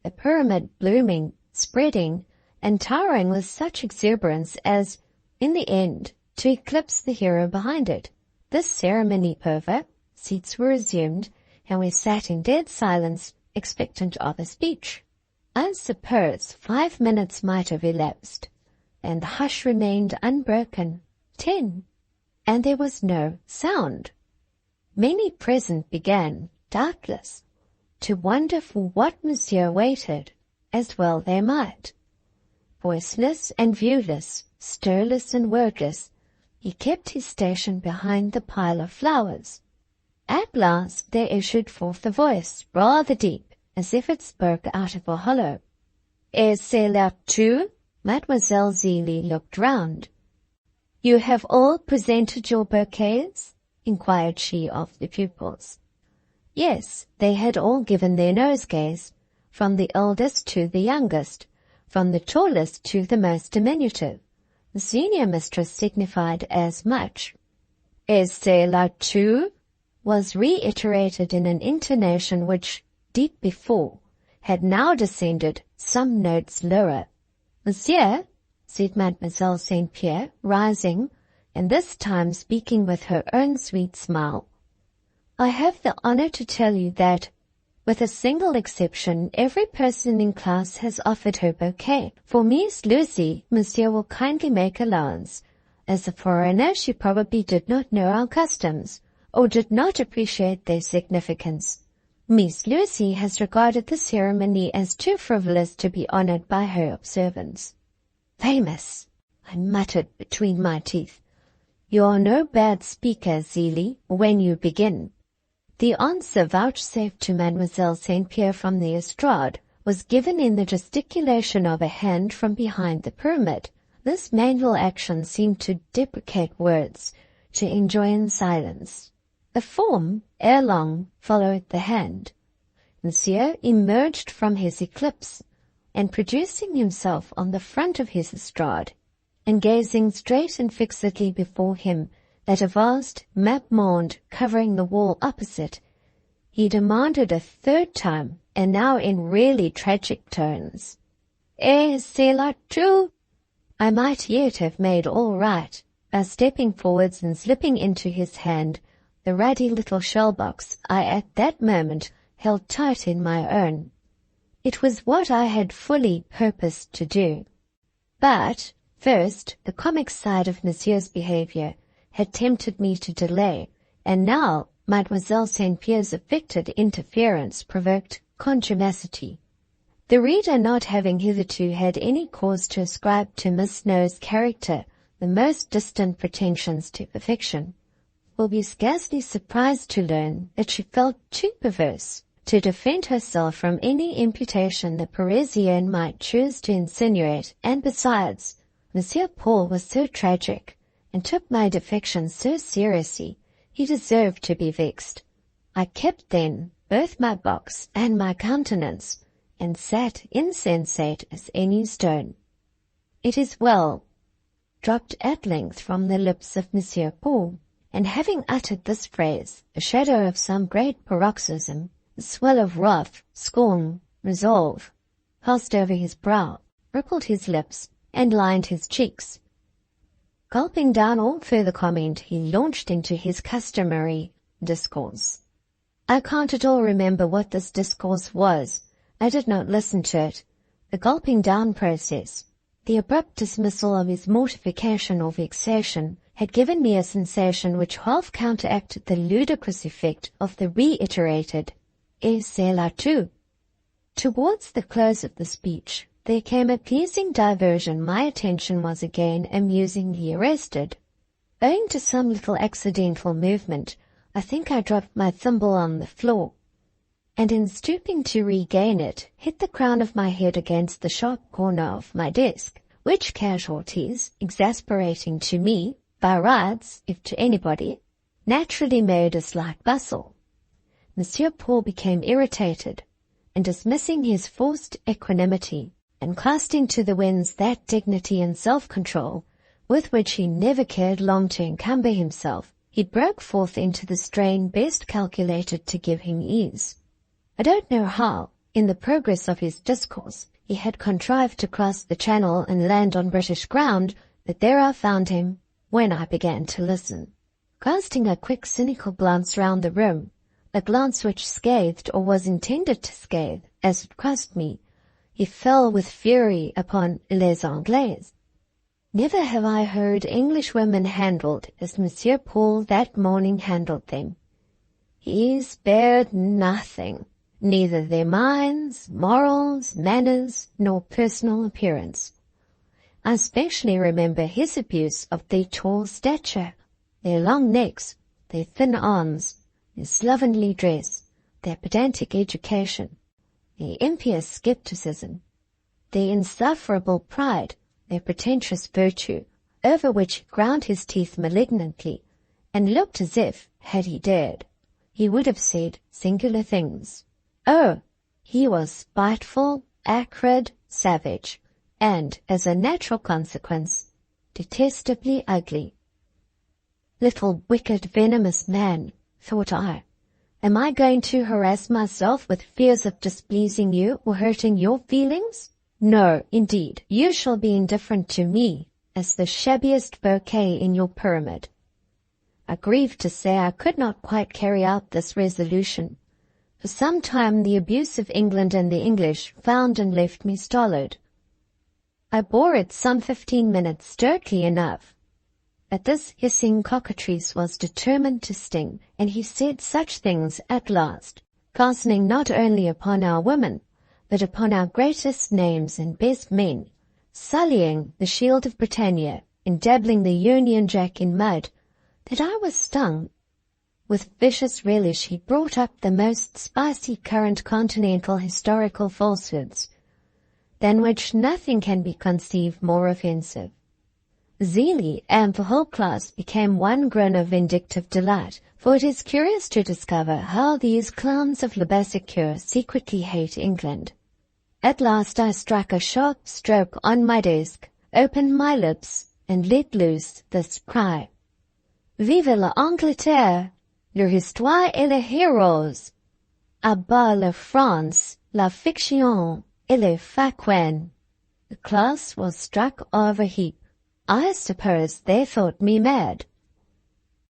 a pyramid blooming, spreading, and towering with such exuberance as, in the end, to eclipse the hero behind it. This ceremony over, seats were resumed, and we sat in dead silence, expectant of a speech. I suppose 5 minutes might have elapsed, and the hush remained unbroken. 10, and there was no sound. Many present began, doubtless, to wonder for what Monsieur waited, as well they might. Voiceless and viewless, stirless and wordless, he kept his station behind the pile of flowers. At last there issued forth a voice, rather deep, as if it spoke out of a hollow. "Et c'est là tout?" Mademoiselle Zélie looked round. "You have all presented your bouquets?" inquired she of the pupils. Yes, they had all given their nosegays, from the eldest to the youngest, from the tallest to the most diminutive. The senior mistress signified as much. "Et c'est là tout?" was reiterated in an intonation which, deep before, had now descended some notes lower. "Monsieur," said Mademoiselle St. Pierre, rising, and this time speaking with her own sweet smile, "I have the honor to tell you that, with a single exception, every person in class has offered her bouquet. For Miss Lucy, Monsieur will kindly make allowance. As a foreigner, she probably did not know our customs, or did not appreciate their significance. Miss Lucy has regarded the ceremony as too frivolous to be honored by her observance." "Famous!" I muttered between my teeth. "You are no bad speaker, Zélie, when you begin." The answer vouchsafed to Mademoiselle St. Pierre from the estrade was given in the gesticulation of a hand from behind the pyramid. This manual action seemed to deprecate words, to enjoin silence. A form, ere long, followed the hand. Monsieur emerged from his eclipse, and producing himself on the front of his estrade, and gazing straight and fixedly before him at a vast map-monde covering the wall opposite, he demanded a third time, and now in really tragic tones, "Et c'est là tout?" I might yet have made all right by stepping forwards and slipping into his hand the ruddy little shell-box I at that moment held tight in my own. It was what I had fully purposed to do. But, first, the comic side of Monsieur's behavior had tempted me to delay, and now Mademoiselle St. Pierre's affected interference provoked contumacity. The reader, not having hitherto had any cause to ascribe to Miss Snowe's character the most distant pretensions to perfection, will be scarcely surprised to learn that she felt too perverse to defend herself from any imputation the Parisienne might choose to insinuate, and besides, Monsieur Paul was so tragic, and took my defection so seriously, he deserved to be vexed. I kept then both my box and my countenance, and sat insensate as any stone. "It is well," dropped at length from the lips of Monsieur Paul, and having uttered this phrase, a shadow of some great paroxysm, a swell of wrath, scorn, resolve, passed over his brow, rippled his lips, and lined his cheeks. Gulping down all further comment, he launched into his customary discourse. I can't at all remember what this discourse was. I did not listen to it. The gulping down process, the abrupt dismissal of his mortification or vexation, had given me a sensation which half counteracted the ludicrous effect of the reiterated "Et c'est là tout." Towards the close of the speech, there came a pleasing diversion. My attention was again amusingly arrested. Owing to some little accidental movement, I think I dropped my thimble on the floor, and in stooping to regain it, hit the crown of my head against the sharp corner of my desk, which casualties, exasperating to me, by rights, if to anybody, naturally made a slight bustle. Monsieur Paul became irritated, and dismissing his forced equanimity, and casting to the winds that dignity and self-control with which he never cared long to encumber himself, he broke forth into the strain best calculated to give him ease. I don't know how, in the progress of his discourse, he had contrived to cross the Channel and land on British ground, but there I found him when I began to listen. Casting a quick cynical glance round the room, a glance which scathed or was intended to scathe, as it crossed me, he fell with fury upon les Anglaises. Never have I heard Englishwomen handled as Monsieur Paul that morning handled them. He spared nothing, neither their minds, morals, manners, nor personal appearance. I especially remember his abuse of their tall stature, their long necks, their thin arms, their slovenly dress, their pedantic education, their impious scepticism, their insufferable pride, their pretentious virtue, over which he ground his teeth malignantly, and looked as if, had he dared, he would have said singular things. Oh, he was spiteful, acrid, savage, and, as a natural consequence, detestably ugly. Little wicked, venomous man, thought I. Am I going to harass myself with fears of displeasing you or hurting your feelings? No, indeed, you shall be indifferent to me as the shabbiest bouquet in your pyramid. I grieve to say I could not quite carry out this resolution. For some time the abuse of England and the English found and left me stolid. I bore it some 15 minutes stoically enough. But this hissing cockatrice was determined to sting, and he said such things at last, fastening not only upon our women, but upon our greatest names and best men, sullying the shield of Britannia, and dabbling the Union Jack in mud, that I was stung. With vicious relish he brought up the most spicy current continental historical falsehoods, than which nothing can be conceived more offensive. Zeally, and the whole class became one grin of vindictive delight, for it is curious to discover how these clowns of Labassecour secretly hate England. At last I struck a sharp stroke on my desk, opened my lips, and let loose this cry. Vive l'Angleterre! Leur histoire et les héros! À bas la France, la fiction et les facets! The class was struck of a heap. I suppose they thought me mad.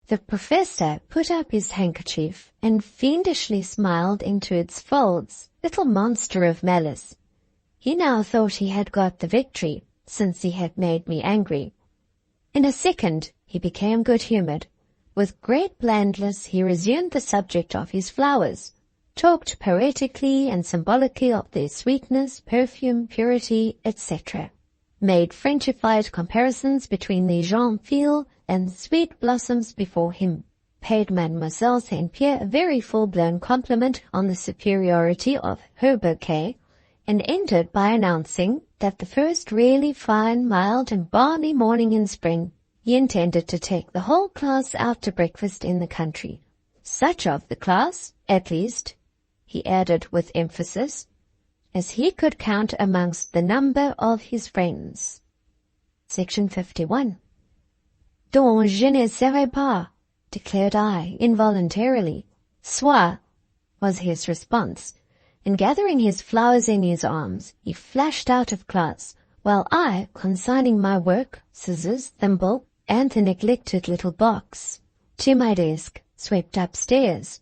The professor put up his handkerchief and fiendishly smiled into its folds, little monster of malice. He now thought he had got the victory, since he had made me angry. In a second he became good-humoured. With great blandness he resumed the subject of his flowers, talked poetically and symbolically of their sweetness, perfume, purity, etc., made Frenchified comparisons between the gentille and sweet blossoms before him, paid Mademoiselle St. Pierre a very full-blown compliment on the superiority of her bouquet, and ended by announcing that the first really fine, mild, and balmy morning in spring he intended to take the whole class out to breakfast in the country. Such of the class, at least, he added with emphasis, as he could count amongst the number of his friends. Section 51. Donc je ne serai pas, declared I involuntarily. Soit, was his response, and gathering his flowers in his arms, he flashed out of class, while I, consigning my work, scissors, thimble, and the neglected little box to my desk, swept upstairs.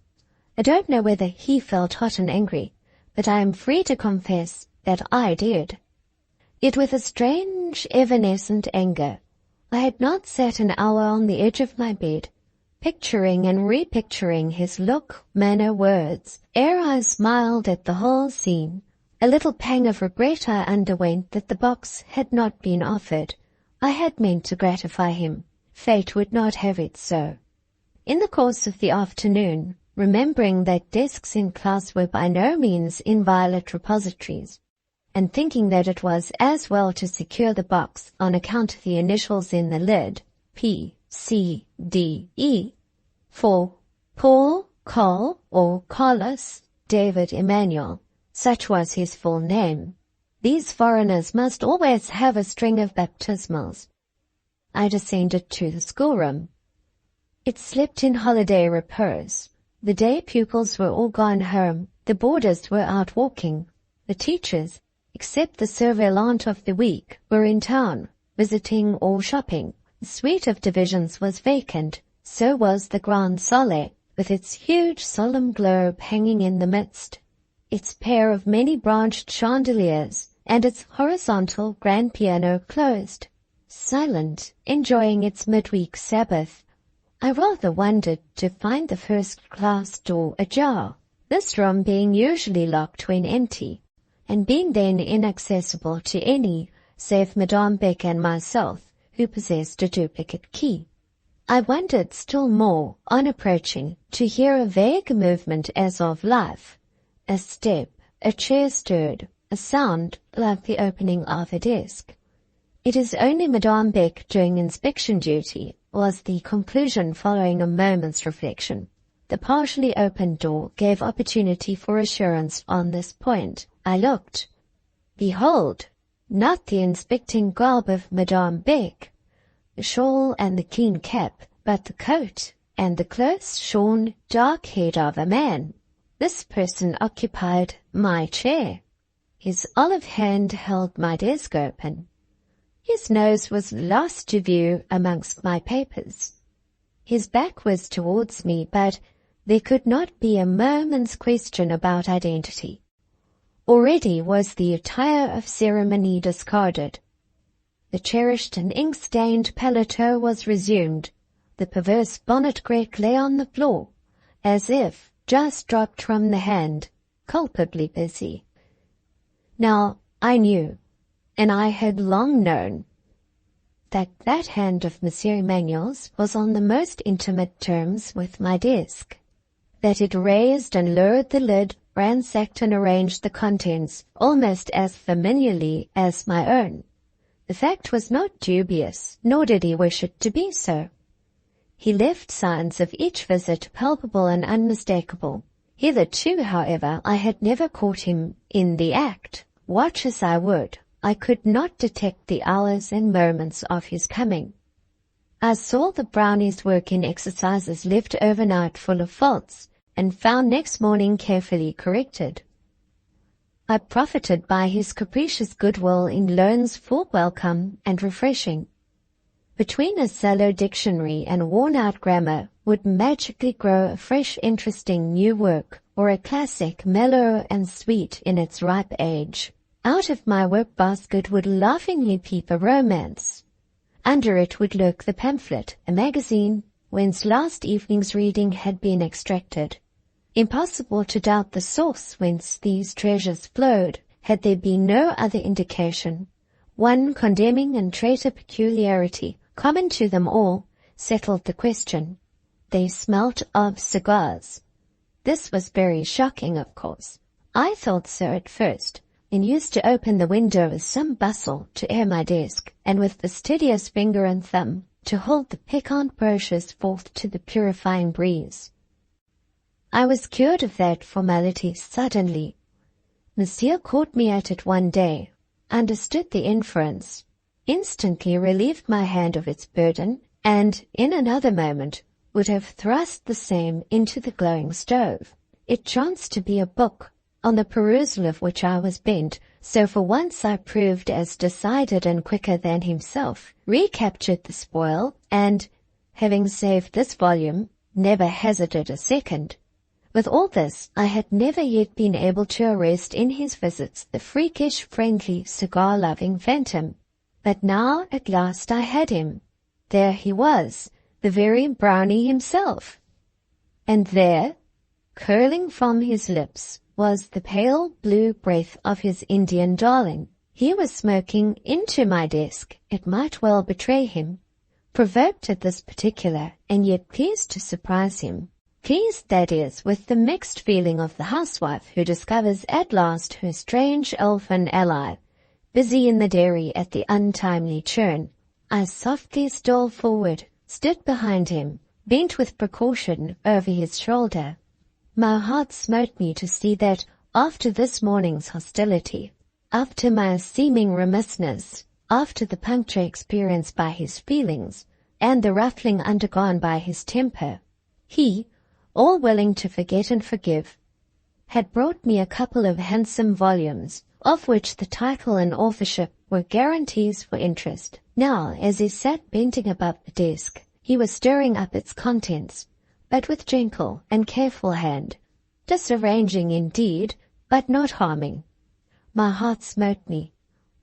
I don't know whether he felt hot and angry, but I am free to confess that I did. Yet with a strange, evanescent anger, I had not sat an hour on the edge of my bed, picturing and repicturing his look, manner, words, ere I smiled at the whole scene. A little pang of regret I underwent that the box had not been offered. I had meant to gratify him. Fate would not have it so. In the course of the afternoon, remembering that desks in class were by no means inviolate repositories, and thinking that it was as well to secure the box on account of the initials in the lid, P, C, D, E, for Paul, Col, or Carlos, David Emmanuel, such was his full name. These foreigners must always have a string of baptismals. I descended to the schoolroom. It slept in holiday repose. The day pupils were all gone home, the boarders were out walking. The teachers, except the surveillant of the week, were in town, visiting or shopping. The suite of divisions was vacant, so was the Grand Salle, with its huge solemn globe hanging in the midst, its pair of many-branched chandeliers, and its horizontal grand piano closed, silent, enjoying its midweek Sabbath. I rather wondered to find the first-class door ajar, this room being usually locked when empty, and being then inaccessible to any save Madame Beck and myself, who possessed a duplicate key. I wondered still more, on approaching, to hear a vague movement as of life, a step, a chair stirred, a sound like the opening of a desk. It is only Madame Beck doing inspection duty, was the conclusion following a moment's reflection. The partially opened door gave opportunity for assurance on this point. I looked. Behold, not the inspecting garb of Madame Beck, the shawl and the keen cap, but the coat and the close-shorn, dark head of a man. This person occupied my chair. His olive hand held my desk open. His nose was lost to view amongst my papers. His back was towards me, but there could not be a moment's question about identity. Already was the attire of ceremony discarded. The cherished and ink-stained paletot was resumed. The perverse bonnet-grec lay on the floor, as if just dropped from the hand, culpably busy. Now I knew, and I had long known, that hand of Monsieur Emmanuel's was on the most intimate terms with my desk, that it raised and lowered the lid, ransacked and arranged the contents almost as familiarly as my own. The fact was not dubious, nor did he wish it to be so. He left signs of each visit palpable and unmistakable. Hitherto, however, I had never caught him in the act. Watch as I would, I could not detect the hours and moments of his coming. I saw the brownie's work in exercises left overnight full of faults, and found next morning carefully corrected. I profited by his capricious goodwill in loans full welcome and refreshing. Between a sallow dictionary and worn-out grammar would magically grow a fresh, interesting new work, or a classic, mellow and sweet in its ripe age. Out of my work basket would laughingly peep a romance. Under it would lurk the pamphlet, a magazine, whence last evening's reading had been extracted. Impossible to doubt the source whence these treasures flowed, had there been no other indication. One condemning and traitor peculiarity, common to them all, settled the question. They smelt of cigars. This was very shocking, of course. I thought so at first, and used to open the window with some bustle to air my desk, and with fastidious finger and thumb to hold the piquant brochures forth to the purifying breeze. I was cured of that formality suddenly. Monsieur caught me at it one day, understood the inference, instantly relieved my hand of its burden, and in another moment would have thrust the same into the glowing stove. It chanced to be a book, on the perusal of which I was bent, so for once I proved as decided and quicker than himself, recaptured the spoil, and, having saved this volume, never hazarded a second. With all this, I had never yet been able to arrest in his visits the freakish, friendly, cigar-loving phantom. But now, at last, I had him. There he was, the very brownie himself. And there, curling from his lips, was the pale blue breath of his Indian darling. He was smoking into my desk. It might well betray him. Provoked at this particular, and yet pleased to surprise him. Pleased, that is, with the mixed feeling of the housewife who discovers at last her strange elfin ally, busy in the dairy at the untimely churn. I softly stole forward, stood behind him, bent with precaution over his shoulder. My heart smote me to see that, after this morning's hostility, after my seeming remissness, after the puncture experienced by his feelings, and the ruffling undergone by his temper, he, all willing to forget and forgive, had brought me a couple of handsome volumes, of which the title and authorship were guarantees for interest. Now, as he sat bending above the desk, he was stirring up its contents, but with gentle and careful hand, disarranging indeed, but not harming. My heart smote me,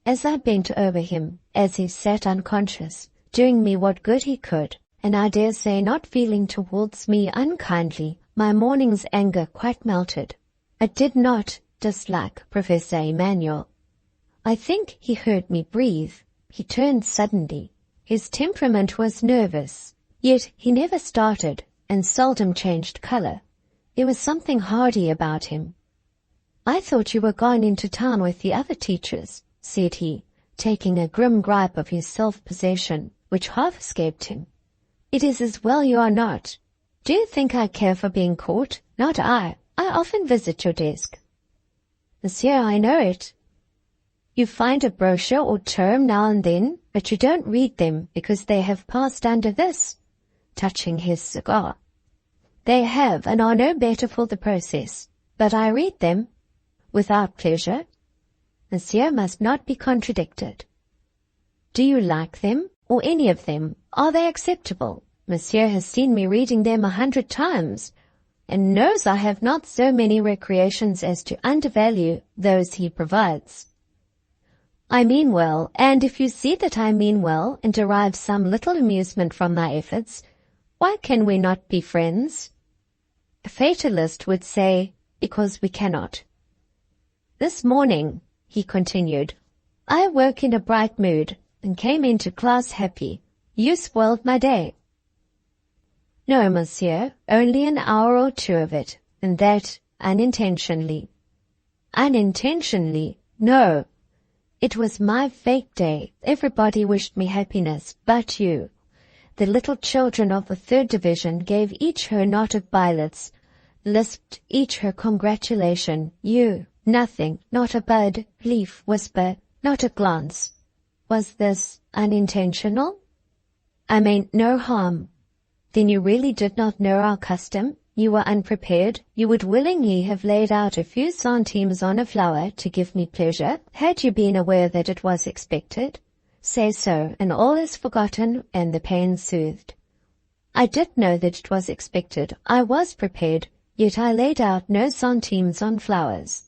as I bent over him, as he sat unconscious, doing me what good he could, and I dare say not feeling towards me unkindly. My morning's anger quite melted. I did not dislike Professor Emmanuel. I think he heard me breathe. He turned suddenly. His temperament was nervous, yet he never started, and seldom changed colour. There was something hardy about him. "I thought you were gone into town with the other teachers," said he, taking a grim gripe of his self-possession, which half escaped him. "It is as well you are not. Do you think I care for being caught? Not I. I often visit your desk." "Monsieur, I know it. You find a brochure or term now and then, but you don't read them because they have passed under this," touching his cigar. "They have, and are no better for the process. But I read them. Without pleasure. Monsieur must not be contradicted. Do you like them, or any of them? Are they acceptable? Monsieur has seen me reading them 100 times, and knows I have not so many recreations as to undervalue those he provides. I mean well, and if you see that I mean well and derive some little amusement from my efforts, why can we not be friends? A fatalist would say, because we cannot. This morning," he continued, "I woke in a bright mood, and came into class happy. You spoiled my day. No, monsieur, only an hour or two of it, and that unintentionally. Unintentionally? No. It was my fake day. Everybody wished me happiness, but you. The little children of the 3rd Division gave each her knot of violets, lisped each her congratulation. You, nothing, not a bud, leaf, whisper, not a glance. Was this unintentional? I meant no harm. Then you really did not know our custom? You were unprepared? You would willingly have laid out a few centimes on a flower to give me pleasure, had you been aware that it was expected? Say so, and all is forgotten and the pain soothed. I did know that it was expected. I was prepared, yet I laid out no centimes on flowers.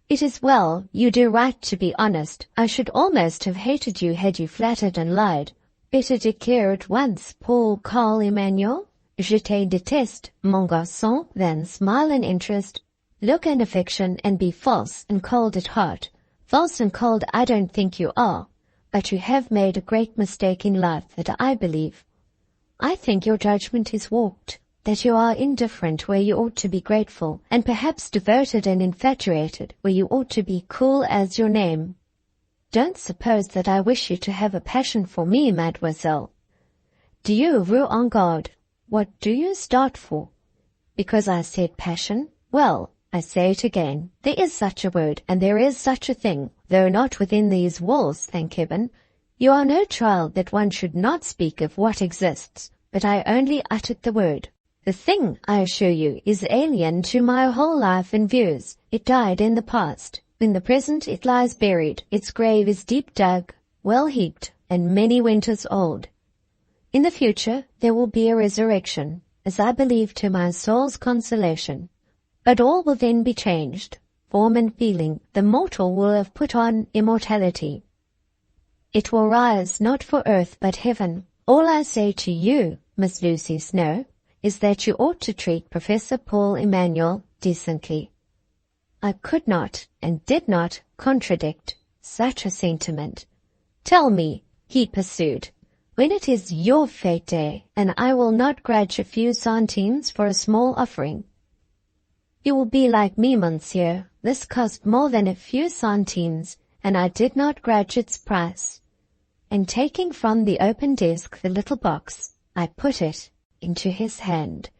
It is well, you do right to be honest. I should almost have hated you had you flattered and lied. Better declare at once, Paul Carl Emmanuel, je te déteste, mon garçon, than smile in interest, look in affection, and be false and cold at heart. False and cold I don't think you are, but you have made a great mistake in life that I believe. I think your judgment is warped, that you are indifferent where you ought to be grateful, and perhaps devoted and infatuated where you ought to be cool as your name. Don't suppose that I wish you to have a passion for me, mademoiselle. Do you rue en garde? What do you start for? Because I said passion? Well, I say it again. There is such a word, and there is such a thing, though not within these walls, thank heaven. You are no child that one should not speak of what exists, but I only uttered the word. The thing, I assure you, is alien to my whole life and views. It died in the past. In the present it lies buried. Its grave is deep dug, well heaped, and many winters old. In the future there will be a resurrection, as I believe to my soul's consolation. But all will then be changed. Form and feeling, the mortal will have put on immortality. It will rise not for earth but heaven. All I say to you, Miss Lucy Snowe, is that you ought to treat Professor Paul Emmanuel decently. I could not and did not contradict such a sentiment. Tell me, he pursued, when it is your fete day, and I will not grudge a few centimes for a small offering. You will be like me, monsieur. This cost more than a few centimes, and I did not grudge its price. And taking from the open desk the little box, I put it into his hand.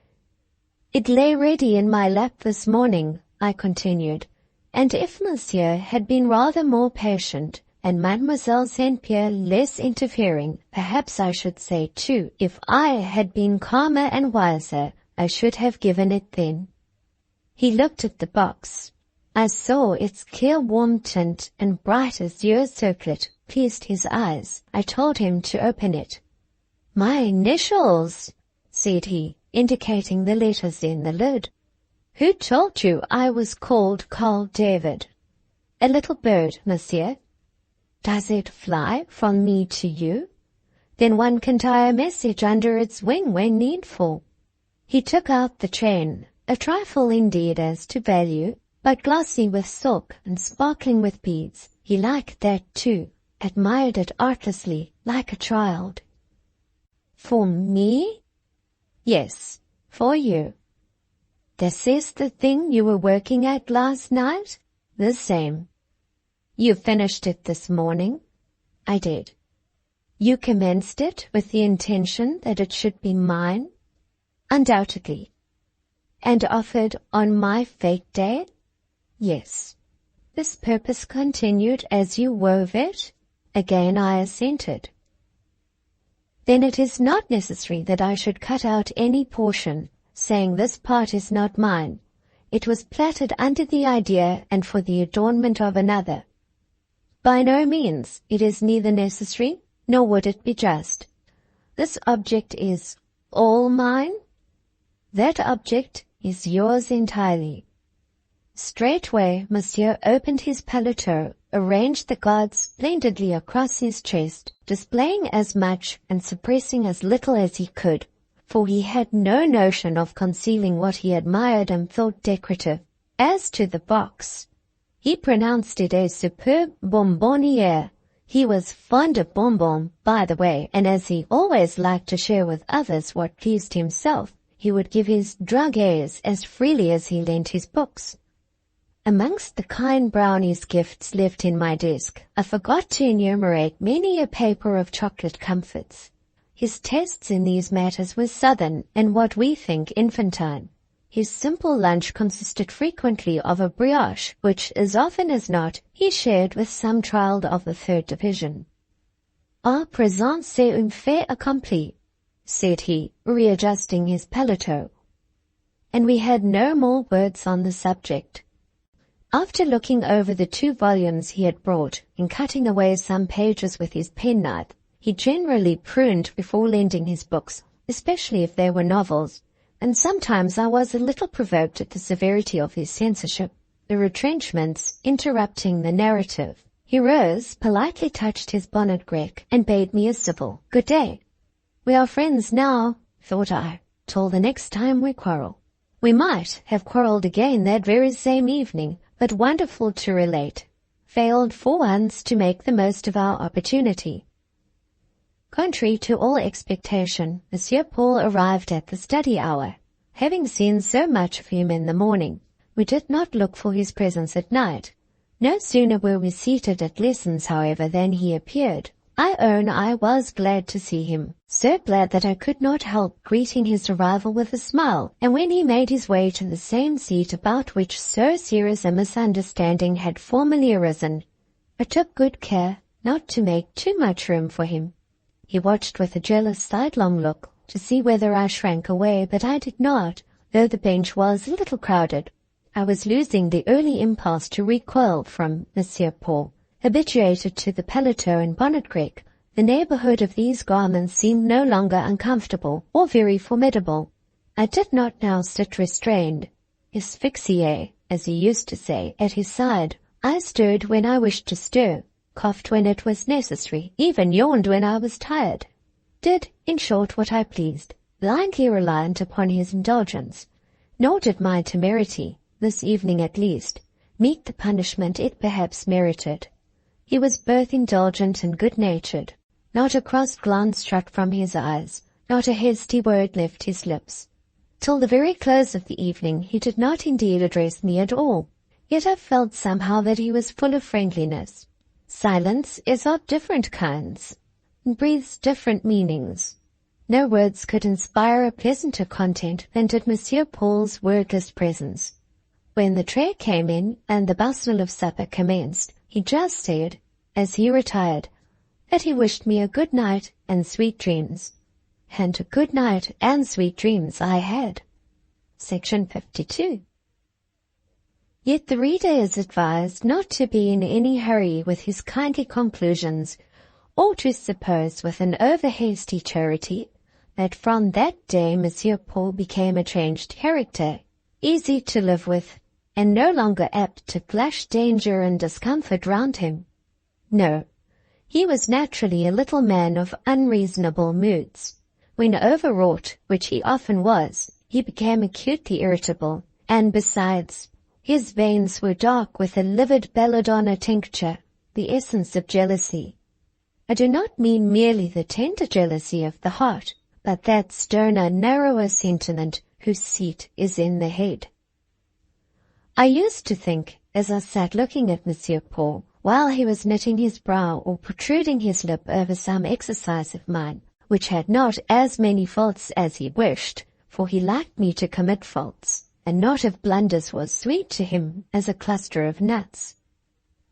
It lay ready in my lap this morning, I continued, and if monsieur had been rather more patient, and Mademoiselle St. Pierre less interfering, perhaps I should say too, if I had been calmer and wiser, I should have given it then. He looked at the box. I saw its clear warm tint and bright azure circlet pleased his eyes. I told him to open it. My initials, said he, indicating the letters in the lid. Who told you I was called Carl David? A little bird, monsieur. Does it fly from me to you? Then one can tie a message under its wing when needful. He took out the chain, a trifle indeed as to value, but glossy with silk and sparkling with beads. He liked that too, admired it artlessly, like a child. For me? Yes, for you. This is the thing you were working at last night? The same. You finished it this morning? I did. You commenced it with the intention that it should be mine? Undoubtedly. And offered on my fete day? Yes. This purpose continued as you wove it? Again I assented. Then it is not necessary that I should cut out any portion, saying this part is not mine. It was plaited under the idea and for the adornment of another. By no means. It is neither necessary, nor would it be just. This object is all mine? That object is yours entirely. Straightway monsieur opened his paletot, arranged the cards splendidly across his chest, displaying as much and suppressing as little as he could, for he had no notion of concealing what he admired and thought decorative. As to the box, he pronounced it a superb bonbonniere, He was fond of bonbon, by the way, and as he always liked to share with others what pleased himself, he would give his drogués as freely as he lent his books. Amongst the kind brownies gifts left in my desk, I forgot to enumerate many a paper of chocolate comforts. His tastes in these matters were southern and what we think infantine. His simple lunch consisted frequently of a brioche, which, as often as not, he shared with some child of the third division. "À présent c'est un fait accompli," said he, readjusting his paletot. And we had no more words on the subject. After looking over the 2 volumes he had brought and cutting away some pages with his penknife, he generally pruned before lending his books, especially if they were novels, and sometimes I was a little provoked at the severity of his censorship, the retrenchments interrupting the narrative. He rose, politely touched his bonnet grec, and bade me a civil good day. "We are friends now," thought I, "till the next time we quarrel." We might have quarrelled again that very same evening, but wonderful to relate, failed for once to make the most of our opportunity. Contrary to all expectation, Monsieur Paul arrived at the study hour. Having seen so much of him in the morning, we did not look for his presence at night. No sooner were we seated at lessons, however, than he appeared. I own I was glad to see him, so glad that I could not help greeting his arrival with a smile, and when he made his way to the same seat about which so serious a misunderstanding had formerly arisen, I took good care not to make too much room for him. He watched with a jealous sidelong look to see whether I shrank away, but I did not, though the bench was a little crowded. I was losing the early impulse to recoil from Monsieur Paul. Habituated to the paletot and bonnet grec, the neighborhood of these garments seemed no longer uncomfortable or very formidable. I did not now sit restrained, asphyxié, as he used to say, at his side. I stirred when I wished to stir, coughed when it was necessary, even yawned when I was tired. Did, in short, what I pleased, blindly reliant upon his indulgence. Nor did my temerity, this evening at least, meet the punishment it perhaps merited. He was both indulgent and good-natured. Not a cross glance shot from his eyes, not a hasty word left his lips. Till the very close of the evening he did not indeed address me at all, yet I felt somehow that he was full of friendliness. Silence is of different kinds, and breathes different meanings. No words could inspire a pleasanter content than did Monsieur Paul's wordless presence. When the tray came in and the bustle of supper commenced, he just said, as he retired, that he wished me a good night and sweet dreams. And a good night and sweet dreams I had. Section 52. Yet the reader is advised not to be in any hurry with his kindly conclusions, or to suppose with an over-hasty charity that from that day Monsieur Paul became a changed character, easy to live with, and no longer apt to flash danger and discomfort round him. No, he was naturally a little man of unreasonable moods. When overwrought, which he often was, he became acutely irritable, and besides, his veins were dark with a livid belladonna tincture, the essence of jealousy. I do not mean merely the tender jealousy of the heart, but that sterner, narrower sentiment whose seat is in the head. I used to think, as I sat looking at Monsieur Paul, while he was knitting his brow or protruding his lip over some exercise of mine, which had not as many faults as he wished, for he liked me to commit faults, and not of blunders was sweet to him as a cluster of nuts,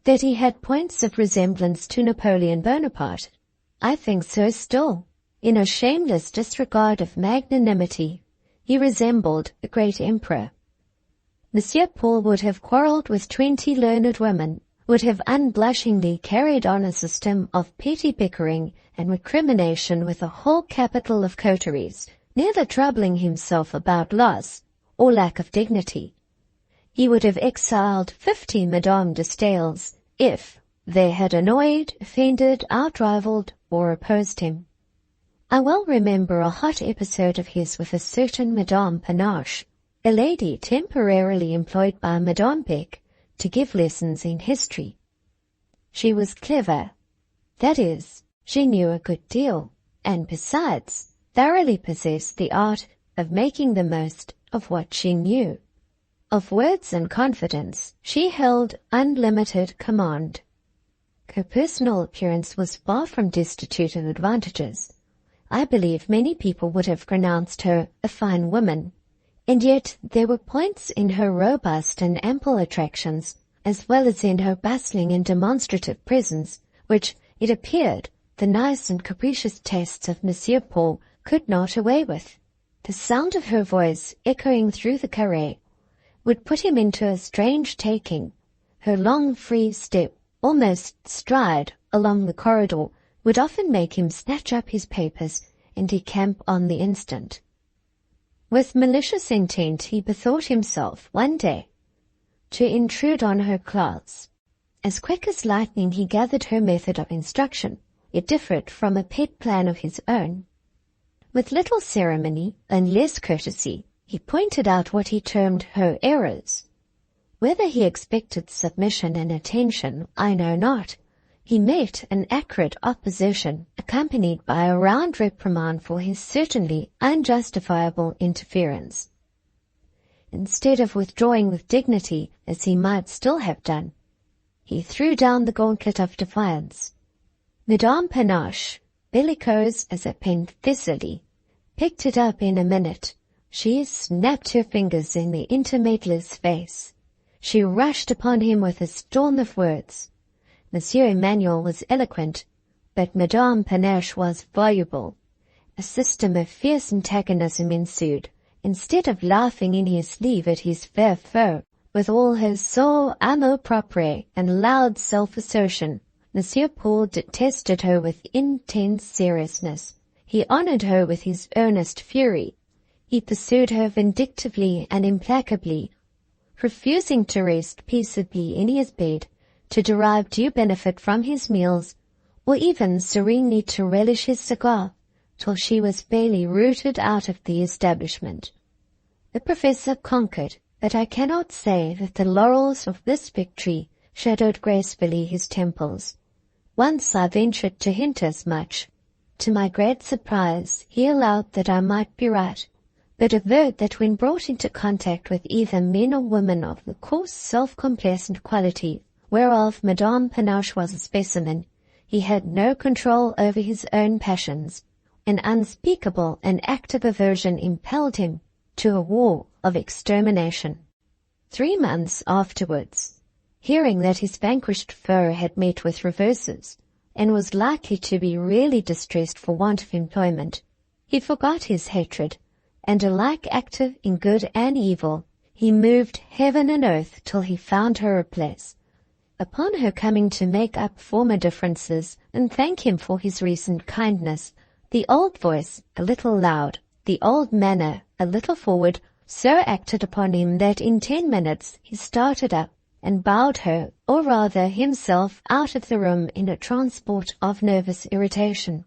that he had points of resemblance to Napoleon Bonaparte. I think so still. In a shameless disregard of magnanimity, he resembled a great emperor. Monsieur Paul would have quarrelled with 20 learned women, would have unblushingly carried on a system of petty bickering and recrimination with a whole capital of coteries, neither troubling himself about loss or lack of dignity. He would have exiled 50 Madame de Staëls if they had annoyed, offended, outrivaled, or opposed him. I well remember a hot episode of his with a certain Madame Panache, a lady temporarily employed by Madame Beck to give lessons in history. She was clever, That is, she knew a good deal, and besides, thoroughly possessed the art of making the most of what she knew. Of words and confidence, she held unlimited command. Her personal appearance was far from destitute of advantages. I believe many people would have pronounced her a fine woman, and yet there were points in her robust and ample attractions, as well as in her bustling and demonstrative presence, which, it appeared, the nice and capricious tastes of Monsieur Paul could not away with. The sound of her voice, echoing through the carré, would put him into a strange taking. Her long, free step, almost stride, along the corridor, would often make him snatch up his papers and decamp on the instant. With malicious intent he bethought himself, one day, to intrude on her class. As quick as lightning he gathered her method of instruction. It differed from a pet plan of his own. With little ceremony and less courtesy, he pointed out what he termed her errors. Whether he expected submission and attention, I know not. He met an acrid opposition, accompanied by a round reprimand for his certainly unjustifiable interference. Instead of withdrawing with dignity, as he might still have done, he threw down the gauntlet of defiance. Madame Panache, bellicose as a Penthesilea, picked it up in a minute. She snapped her fingers in the intermeddler's face. She rushed upon him with a storm of words. Monsieur Emmanuel was eloquent, but Madame Panache was voluble. A system of fierce antagonism ensued. Instead of laughing in his sleeve at his fair foe, with all her sole amour propre and loud self-assertion, Monsieur Paul detested her with intense seriousness. He honored her with his earnest fury. He pursued her vindictively and implacably, refusing to rest peaceably in his bed, to derive due benefit from his meals, or even serenely to relish his cigar, till she was fairly rooted out of the establishment. The professor conquered, but I cannot say that the laurels of this victory shadowed gracefully his temples. Once I ventured to hint as much. To my great surprise, he allowed that I might be right, but averred that when brought into contact with either men or women of the coarse, self-complacent quality whereof Madame Panache was a specimen, he had no control over his own passions. An unspeakable and active aversion impelled him to a war of extermination. 3 months afterwards, hearing that his vanquished foe had met with reverses, and was likely to be really distressed for want of employment, he forgot his hatred, and alike active in good and evil, he moved heaven and earth till he found her a place. Upon her coming to make up former differences and thank him for his recent kindness, the old voice, a little loud, the old manner, a little forward, so acted upon him that in 10 minutes he started up and bowed her, or rather himself, out of the room in a transport of nervous irritation.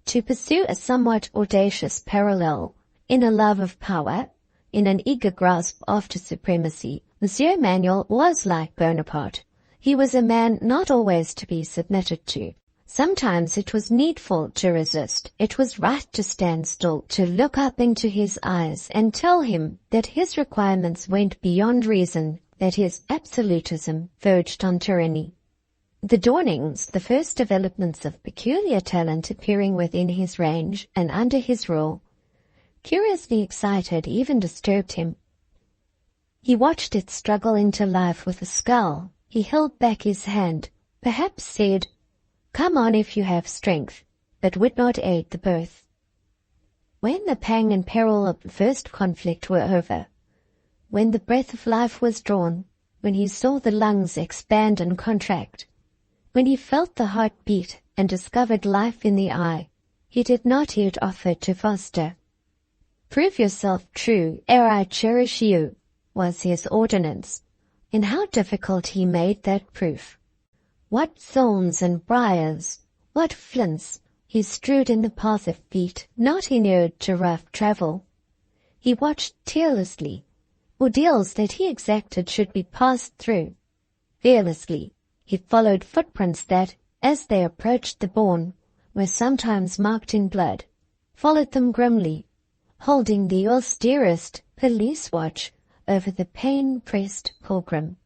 To pursue a somewhat audacious parallel, in a love of power, in an eager grasp after supremacy, Monsieur Emmanuel was like Bonaparte. He was a man not always to be submitted to. Sometimes it was needful to resist. It was right to stand still, to look up into his eyes and tell him that his requirements went beyond reason, that his absolutism verged on tyranny. The dawnings, the first developments of peculiar talent appearing within his range and under his rule, curiously excited, even disturbed him. He watched it struggle into life with a scowl. He held back his hand, perhaps said, "Come on if you have strength," but would not aid the birth. When the pang and peril of the first conflict were over, when the breath of life was drawn, when he saw the lungs expand and contract, when he felt the heart beat and discovered life in the eye, he did not yet offer to foster. "Prove yourself true ere I cherish you," was his ordinance, and how difficult he made that proof. What thorns and briars, what flints he strewed in the path of feet not inured to rough travel. He watched tearlessly. Ordeals that he exacted should be passed through. Fearlessly he followed footprints that, as they approached the bourne, were sometimes marked in blood, followed them grimly, holding the austerest police watch over the pain-pressed pilgrim.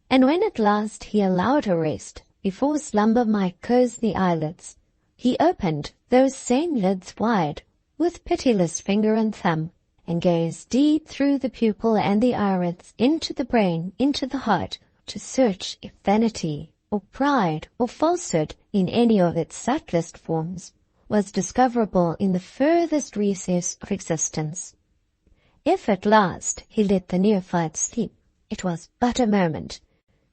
And when at last he allowed a rest, before slumber might close the eyelids, he opened those same lids wide, with pitiless finger and thumb, and gazed deep through the pupil and the irids, into the brain, into the heart, to search if vanity, or pride, or falsehood, in any of its subtlest forms, was discoverable in the furthest recess of existence. If at last he let the neophyte sleep, it was but a moment.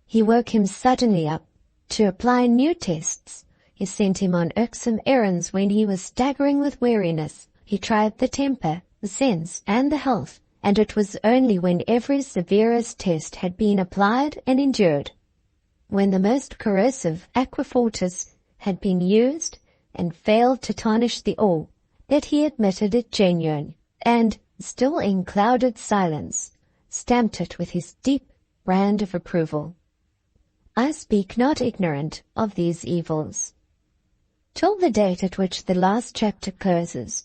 He woke him suddenly up, to apply new tests. He sent him on irksome errands when he was staggering with weariness. He tried the temper, the sense, and the health, and it was only when every severest test had been applied and endured, when the most corrosive aquafortis had been used and failed to tarnish the ore, that he admitted it genuine, and, still in clouded silence, stamped it with his deep brand of approval. I speak not ignorant of these evils. Till the date at which the last chapter closes,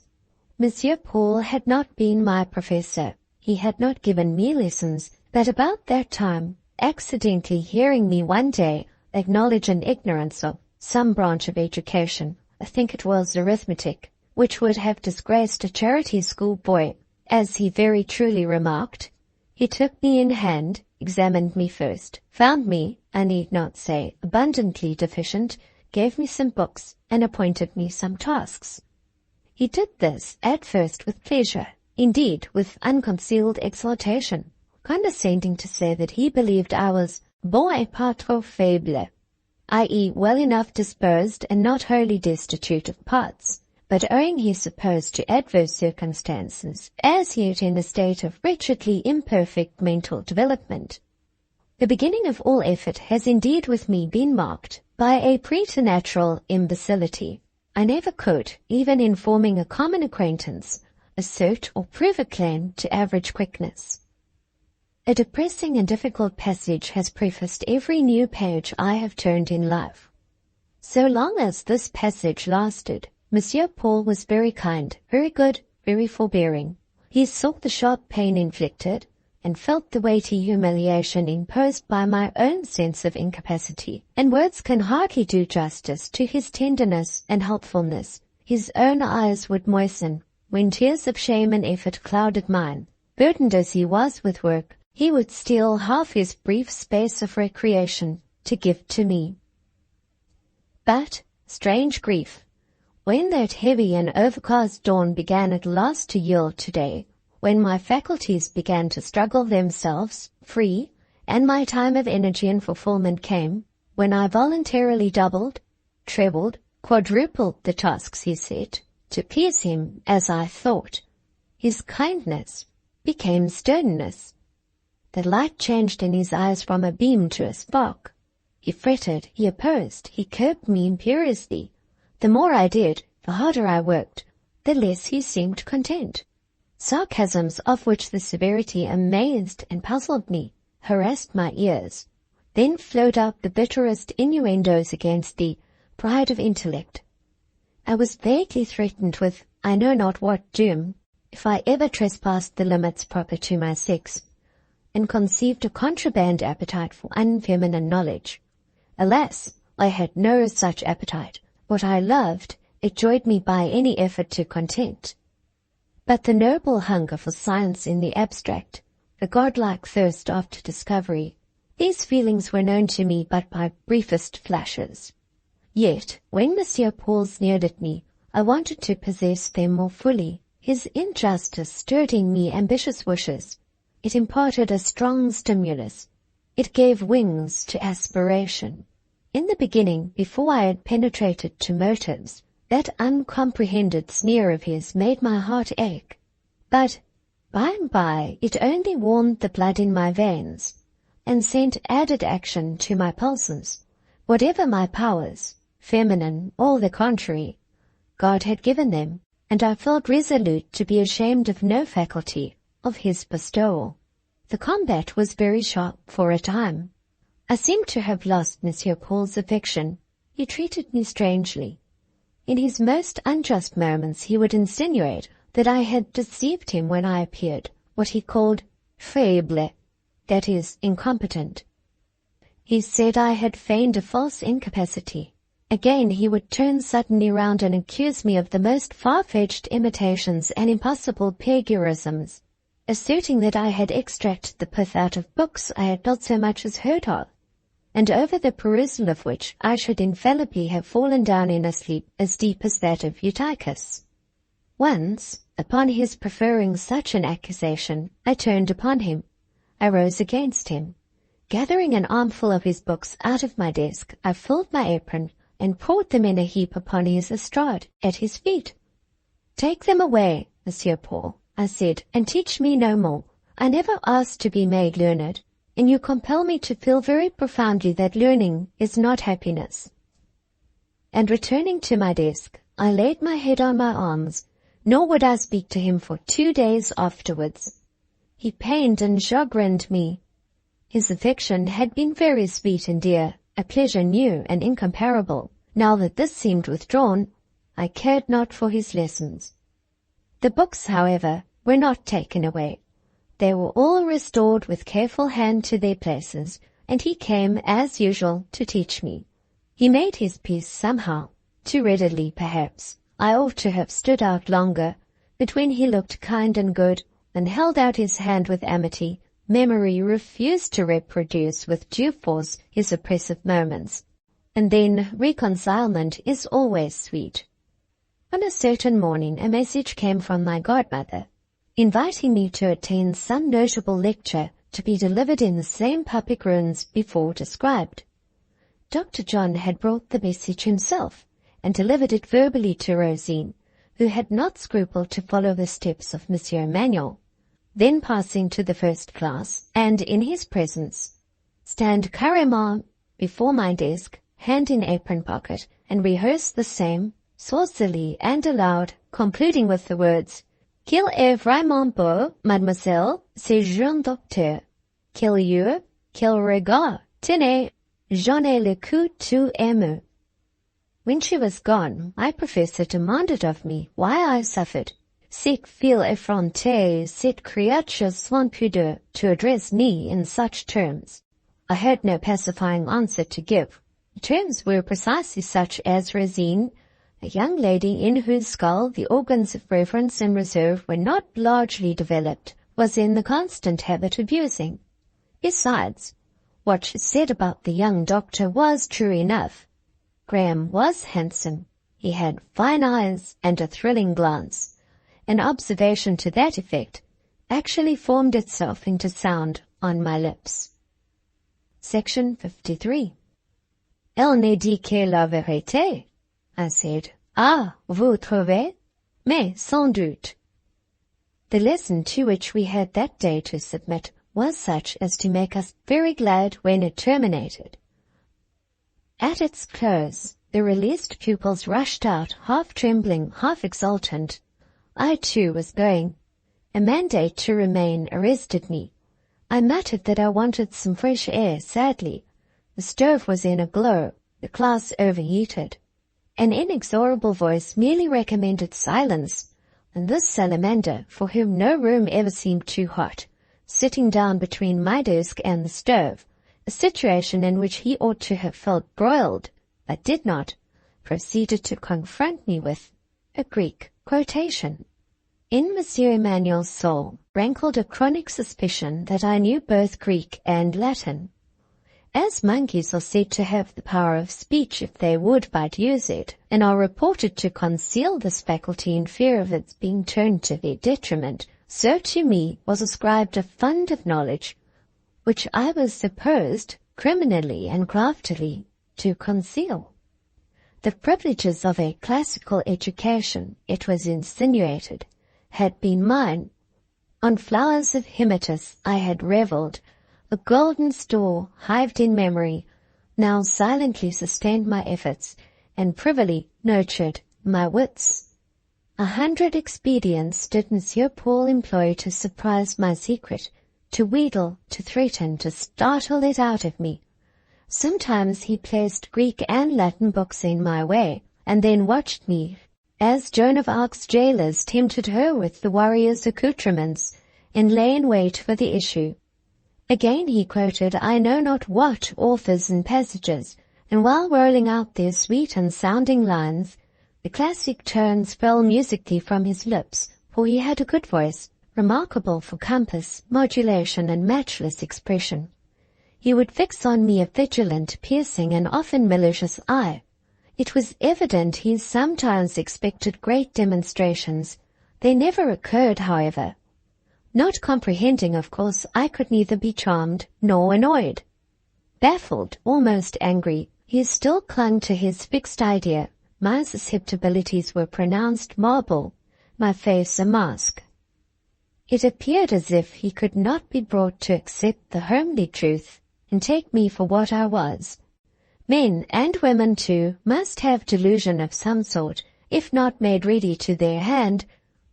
Monsieur Paul had not been my professor. He had not given me lessons, but about that time, accidentally hearing me one day acknowledge an ignorance of some branch of education, I think it was arithmetic, which would have disgraced a charity school boy, as he very truly remarked, he took me in hand, examined me first, found me, I need not say, abundantly deficient, gave me some books, and appointed me some tasks. He did this at first with pleasure, indeed with unconcealed exultation, condescending to say that he believed I was bon et pas trop faible, i.e. well enough disposed and not wholly destitute of parts, but owing he supposed to adverse circumstances, as yet in a state of wretchedly imperfect mental development. The beginning of all effort has indeed with me been marked by a preternatural imbecility. I never could, even in forming a common acquaintance, assert or prove a claim to average quickness. A depressing and difficult passage has prefaced every new page I have turned in life. So long as this passage lasted, Monsieur Paul was very kind, very good, very forbearing. He saw the sharp pain inflicted, and felt the weighty humiliation imposed by my own sense of incapacity, and words can hardly do justice to his tenderness and helpfulness. His own eyes would moisten, when tears of shame and effort clouded mine. Burdened as he was with work, he would steal half his brief space of recreation to give to me. But, strange grief, when that heavy and overcast dawn began at last to yield to day, when my faculties began to struggle themselves free, and my time of energy and fulfillment came, when I voluntarily doubled, trebled, quadrupled the tasks he set, to please him as I thought, his kindness became sternness. The light changed in his eyes from a beam to a spark. He fretted, he opposed, he curbed me imperiously. The more I did, the harder I worked, the less he seemed content. Sarcasms of which the severity amazed and puzzled me, harassed my ears. Then flowed out the bitterest innuendos against the pride of intellect. I was vaguely threatened with I know not what doom, if I ever trespassed the limits proper to my sex, and conceived a contraband appetite for unfeminine knowledge. Alas, I had no such appetite. What I loved, it joyed me by any effort to content. But the noble hunger for science in the abstract, the godlike thirst after discovery, these feelings were known to me but by briefest flashes. Yet, when Monsieur Paul sneered at me, I wanted to possess them more fully. His injustice stirred in me ambitious wishes. It imparted a strong stimulus. It gave wings to aspiration. In the beginning, before I had penetrated to motives, that uncomprehended sneer of his made my heart ache. But, by and by, it only warmed the blood in my veins, and sent added action to my pulses. Whatever my powers, feminine or the contrary, God had given them, and I felt resolute to be ashamed of no faculty of his bestowal. The combat was very sharp for a time. I seemed to have lost Monsieur Paul's affection, He treated me strangely. In his most unjust moments he would insinuate that I had deceived him when I appeared, what he called faible, that is, incompetent. He said I had feigned a false incapacity. Again he would turn suddenly round and accuse me of the most far-fetched imitations and impossible plagiarisms, asserting that I had extracted the pith out of books I had not so much as heard of, and over the perusal of which I should infallibly have fallen down in a sleep as deep as that of Eutychus. Once, upon his preferring such an accusation, I turned upon him. I rose against him. Gathering an armful of his books out of my desk, I filled my apron and poured them in a heap upon his estrade at his feet. "Take them away, Monsieur Paul," I said, "and teach me no more. I never asked to be made learned, and you compel me to feel very profoundly that learning is not happiness." And returning to my desk, I laid my head on my arms, nor would I speak to him for 2 days afterwards. He pained and chagrined me. His affection had been very sweet and dear, a pleasure new and incomparable. Now that this seemed withdrawn, I cared not for his lessons. The books, however, were not taken away. They were all restored with careful hand to their places, and he came, as usual, to teach me. He made his peace somehow, too readily perhaps. I ought to have stood out longer, but when he looked kind and good, and held out his hand with amity, memory refused to reproduce with due force his oppressive moments. And then reconcilement is always sweet. On a certain morning a message came from my godmother, inviting me to attend some notable lecture to be delivered in the same public rooms before described. Dr. John had brought the message himself, and delivered it verbally to Rosine, who had not scrupled to follow the steps of Monsieur Emmanuel. Then passing to the first class, and in his presence, stand carrément before my desk, hand in apron pocket, and rehearse the same, saucily and aloud, concluding with the words, "Qu'il est vraiment beau, mademoiselle, ce jeune docteur. Quel yeux, quel regard, tenez, j'en ai le cou tout ému." When she was gone, my professor demanded of me why I suffered, cette fille effrontée, cette créature sans pudeur, to address me in such terms. I had no pacifying answer to give. The terms were precisely such as Rosine, a young lady in whose skull the organs of reverence and reserve were not largely developed, was in the constant habit of using. Besides, what she said about the young doctor was true enough. Graham was handsome. He had fine eyes and a thrilling glance. An observation to that effect actually formed itself into sound on my lips. Section 53. "Elle ne dit que la vérité," I said. "Ah, vous trouvez? Mais sans doute." The lesson to which we had that day to submit was such as to make us very glad when it terminated. At its close, the released pupils rushed out, half trembling, half exultant. I too was going. A mandate to remain arrested me. I muttered that I wanted some fresh air sadly. The stove was in a glow, the class overheated. An inexorable voice merely recommended silence, and this salamander, for whom no room ever seemed too hot, sitting down between my desk and the stove, a situation in which he ought to have felt broiled, but did not, proceeded to confront me with a Greek quotation. In Monsieur Emmanuel's soul rankled a chronic suspicion that I knew both Greek and Latin. As monkeys are said to have the power of speech if they would but use it, and are reported to conceal this faculty in fear of its being turned to their detriment, so to me was ascribed a fund of knowledge which I was supposed, criminally and craftily, to conceal. The privileges of a classical education, it was insinuated, had been mine. On flowers of Hymettus I had revelled. A golden store, hived in memory, now silently sustained my efforts, and privily nurtured my wits. 100 expedients did Monsieur Paul employ to surprise my secret, to wheedle, to threaten, to startle it out of me. Sometimes he placed Greek and Latin books in my way, and then watched me, as Joan of Arc's jailers tempted her with the warrior's accoutrements, and lay in wait for the issue. Again he quoted I know not what authors and passages, and while rolling out their sweet and sounding lines, the classic tones fell musically from his lips, for he had a good voice, remarkable for compass, modulation, and matchless expression. He would fix on me a vigilant, piercing, and often malicious eye. It was evident he sometimes expected great demonstrations. They never occurred, however. Not comprehending, of course, I could neither be charmed nor annoyed. Baffled, almost angry, he still clung to his fixed idea. My susceptibilities were pronounced marble, my face a mask. It appeared as if he could not be brought to accept the homely truth and take me for what I was. Men, and women too, must have delusion of some sort. If not made ready to their hand,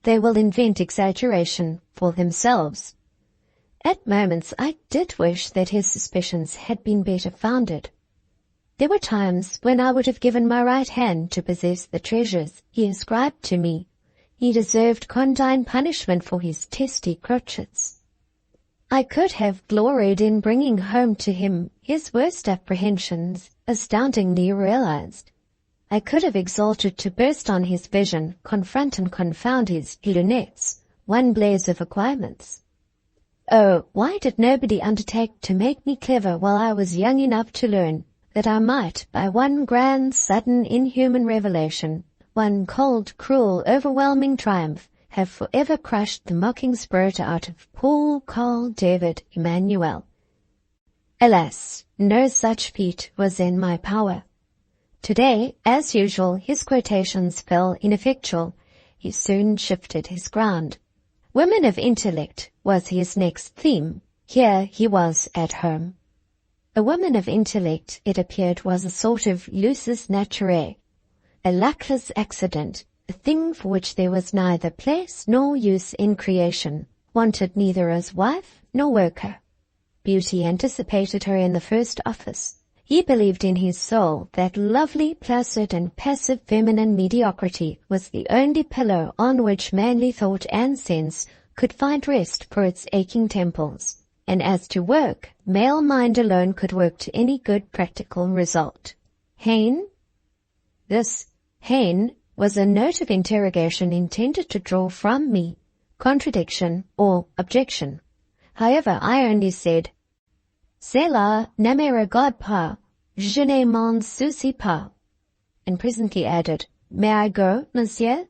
they will invent exaggeration for themselves. At moments I did wish that his suspicions had been better founded. There were times when I would have given my right hand to possess the treasures he ascribed to me. He deserved condign punishment for his testy crotchets. I could have gloried in bringing home to him his worst apprehensions, astoundingly realized. I could have exalted to burst on his vision, confront and confound his lunettes, one blaze of acquirements. Oh, why did nobody undertake to make me clever while I was young enough to learn, that I might, by one grand, sudden, inhuman revelation, one cold, cruel, overwhelming triumph, have forever crushed the mocking spirit out of Paul, Carl, David, Emmanuel. Alas, no such feat was in my power. Today, as usual, his quotations fell ineffectual. He soon shifted his ground. Women of intellect was his next theme. Here he was at home. A woman of intellect, it appeared, was a sort of lusus naturae, a luckless accident, a thing for which there was neither place nor use in creation, wanted neither as wife nor worker. Beauty anticipated her in the first office. He believed in his soul that lovely, placid, and passive feminine mediocrity was the only pillow on which manly thought and sense could find rest for its aching temples. And as to work, male mind alone could work to any good practical result. Hain? This Hain was a note of interrogation intended to draw from me contradiction or objection. However, I only said, Cela ne me regarde pas, je ne m'en soucie pas, and presently added, May I go, monsieur?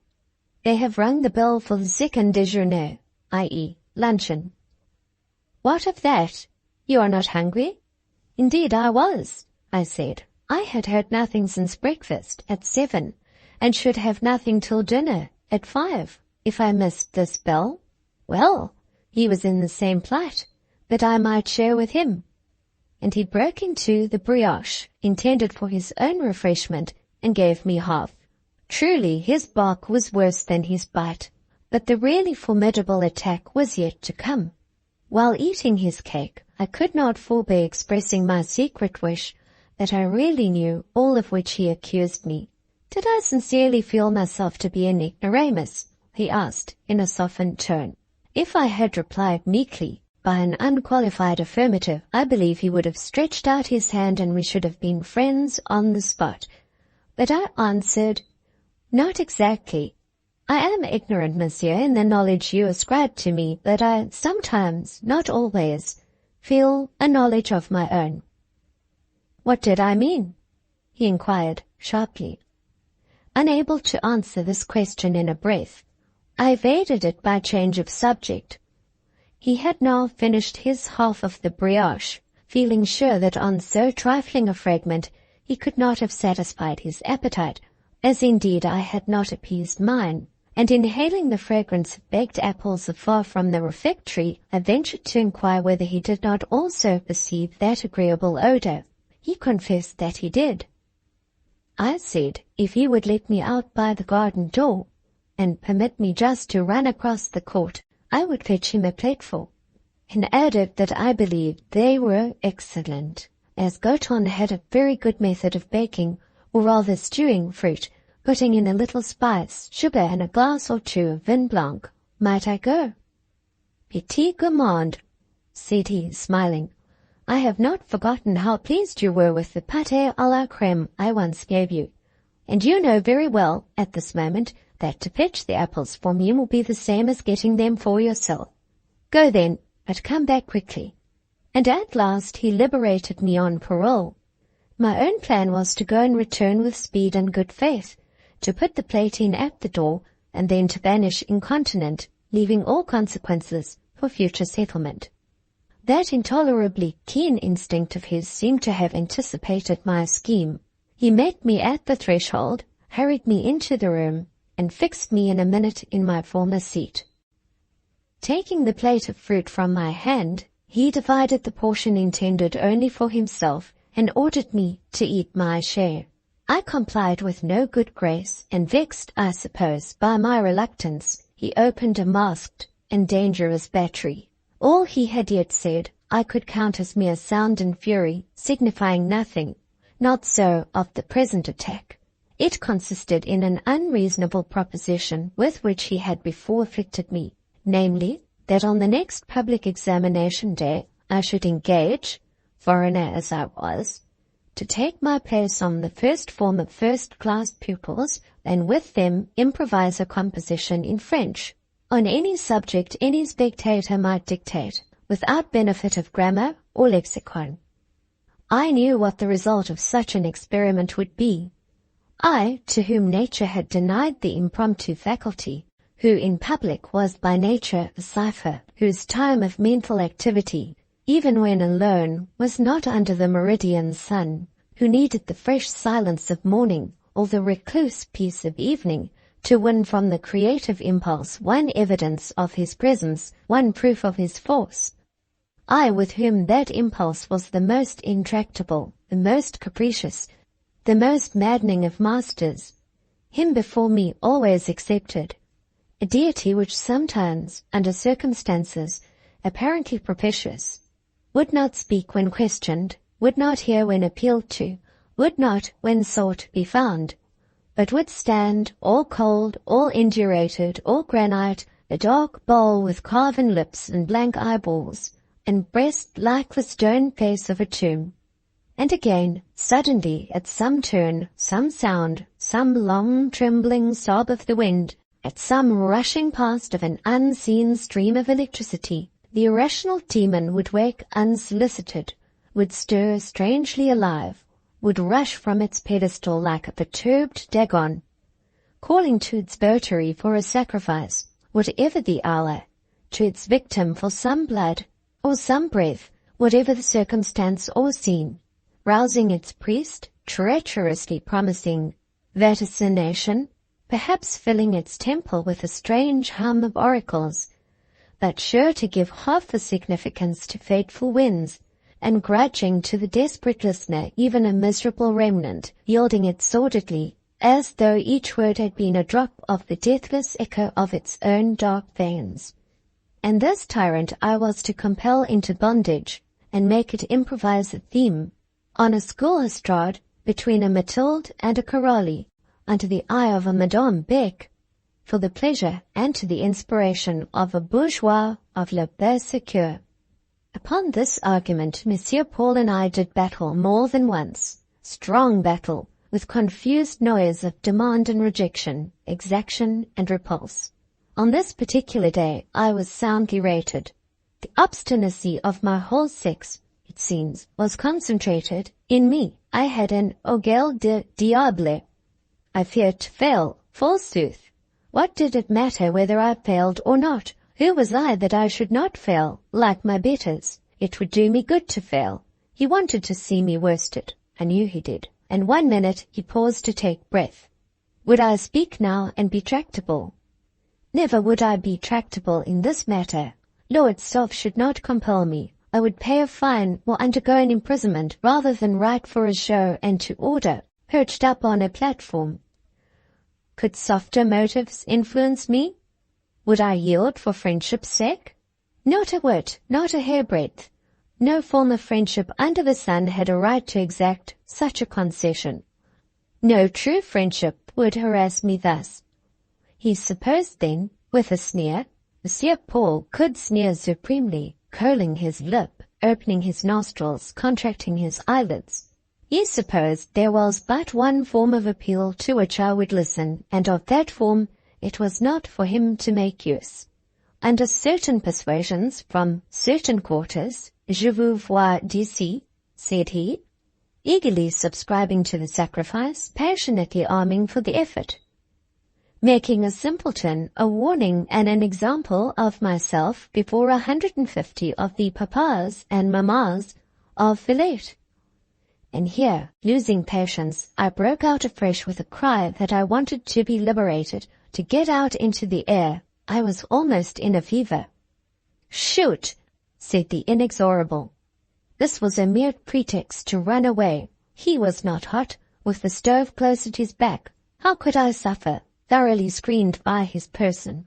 They have rung the bell for the second déjeuner, i.e., luncheon. What of that? You are not hungry? Indeed I was, I said. I had had nothing since breakfast at 7, and should have nothing till dinner at 5. If I missed this bell, well, he was in the same plight, but I might share with him. And he broke into the brioche, intended for his own refreshment, and gave me half. Truly, his bark was worse than his bite, but the really formidable attack was yet to come. While eating his cake, I could not forbear expressing my secret wish that I really knew all of which he accused me. Did I sincerely feel myself to be an ignoramus? He asked, in a softened tone. If I had replied meekly, by an unqualified affirmative, I believe he would have stretched out his hand and we should have been friends on the spot. But I answered, Not exactly. I am ignorant, monsieur, in the knowledge you ascribe to me, but I sometimes, not always, feel a knowledge of my own. What did I mean? He inquired sharply. Unable to answer this question in a breath, I evaded it by change of subject. He had now finished his half of the brioche, feeling sure that on so trifling a fragment he could not have satisfied his appetite, as indeed I had not appeased mine, and inhaling the fragrance of baked apples afar from the refectory, I ventured to inquire whether he did not also perceive that agreeable odour. He confessed that he did. I said if he would let me out by the garden door, and permit me just to run across the court, I would fetch him a plateful, and added that I believed they were excellent. as Goton had a very good method of baking, or rather stewing fruit, putting in a little spice, sugar, and a glass or two of vin blanc. Might I go? Petit gourmand, said he, smiling. I have not forgotten how pleased you were with the pâté à la crème I once gave you, and you know very well, at this moment, that to fetch the apples for me will be the same as getting them for yourself. Go then, but come back quickly. And at last he liberated me on parole. My own plan was to go and return with speed and good faith, to put the plate in at the door, and then to vanish incontinent, leaving all consequences for future settlement. That intolerably keen instinct of his seemed to have anticipated my scheme. He met me at the threshold, hurried me into the room, and fixed me in a minute in my former seat. Taking the plate of fruit from my hand, he divided the portion intended only for himself and ordered me to eat my share. I complied with no good grace, and vexed, I suppose, by my reluctance, he opened a masked and dangerous battery. All he had yet said I could count as mere sound and fury, signifying nothing. Not so of the present attack. It consisted in an unreasonable proposition with which he had before afflicted me, namely, that on the next public examination day I should engage, foreigner as I was, to take my place on the first form of first-class pupils, and with them improvise a composition in French, on any subject any spectator might dictate, without benefit of grammar or lexicon. I knew what the result of such an experiment would be. I, to whom nature had denied the impromptu faculty, who in public was by nature a cipher, whose time of mental activity, even when alone, was not under the meridian sun, who needed the fresh silence of morning or the recluse peace of evening to win from the creative impulse one evidence of his presence, one proof of his force. I, with whom that impulse was the most intractable, the most capricious, the most maddening of masters, him before me always excepted, a deity which sometimes, under circumstances apparently propitious, would not speak when questioned, would not hear when appealed to, would not, when sought, be found, but would stand, all cold, all indurated, all granite, a dark bowl with carven lips and blank eyeballs, and breast like the stone face of a tomb. And again, suddenly, at some turn, some sound, some long trembling sob of the wind, at some rushing past of an unseen stream of electricity, the irrational demon would wake unsolicited, would stir strangely alive, would rush from its pedestal like a perturbed Dagon, calling to its votary for a sacrifice, whatever the hour, to its victim for some blood or some breath, whatever the circumstance or scene, rousing its priest, treacherously promising vaticination, perhaps filling its temple with a strange hum of oracles, but sure to give half the significance to fateful winds, and grudging to the desperate listener even a miserable remnant, yielding it sordidly, as though each word had been a drop of the deathless echo of its own dark veins. And this tyrant I was to compel into bondage, and make it improvise a theme, on a school estrade, between a Mathilde and a Corelli, under the eye of a Madame Beck, for the pleasure and to the inspiration of a bourgeois of Le Berserker. Upon this argument Monsieur Paul and I did battle more than once, strong battle, with confused noise of demand and rejection, exaction and repulse. On this particular day I was soundly rated. The obstinacy of my whole sex, it seems, was concentrated in me. I had an orgueil de diable. I feared to fail, forsooth. What did it matter whether I failed or not? Who was I that I should not fail, like my betters? It would do me good to fail. He wanted to see me worsted. I knew he did. And one minute he paused to take breath. Would I speak now and be tractable? Never would I be tractable in this matter. Law itself should not compel me. I would pay a fine or undergo an imprisonment rather than write for a show and to order, perched up on a platform. Could softer motives influence me? Would I yield for friendship's sake? Not a whit, not a hairbreadth. No form of friendship under the sun had a right to exact such a concession. No true friendship would harass me thus. He supposed then, with a sneer, Monsieur Paul could sneer supremely, curling his lip, opening his nostrils, contracting his eyelids. He supposed there was but one form of appeal to which I would listen, and of that form it was not for him to make use. Under certain persuasions from certain quarters, je vous vois d'ici, said he, eagerly subscribing to the sacrifice, passionately arming for the effort, making a simpleton, a warning, and an example of myself before 150 of the papas and mammas of Villette. And here, losing patience, I broke out afresh with a cry that I wanted to be liberated, to get out into the air. I was almost in a fever. "Shoot!" said the inexorable. This was a mere pretext to run away. He was not hot, with the stove close at his back. How could I suffer, thoroughly screened by his person?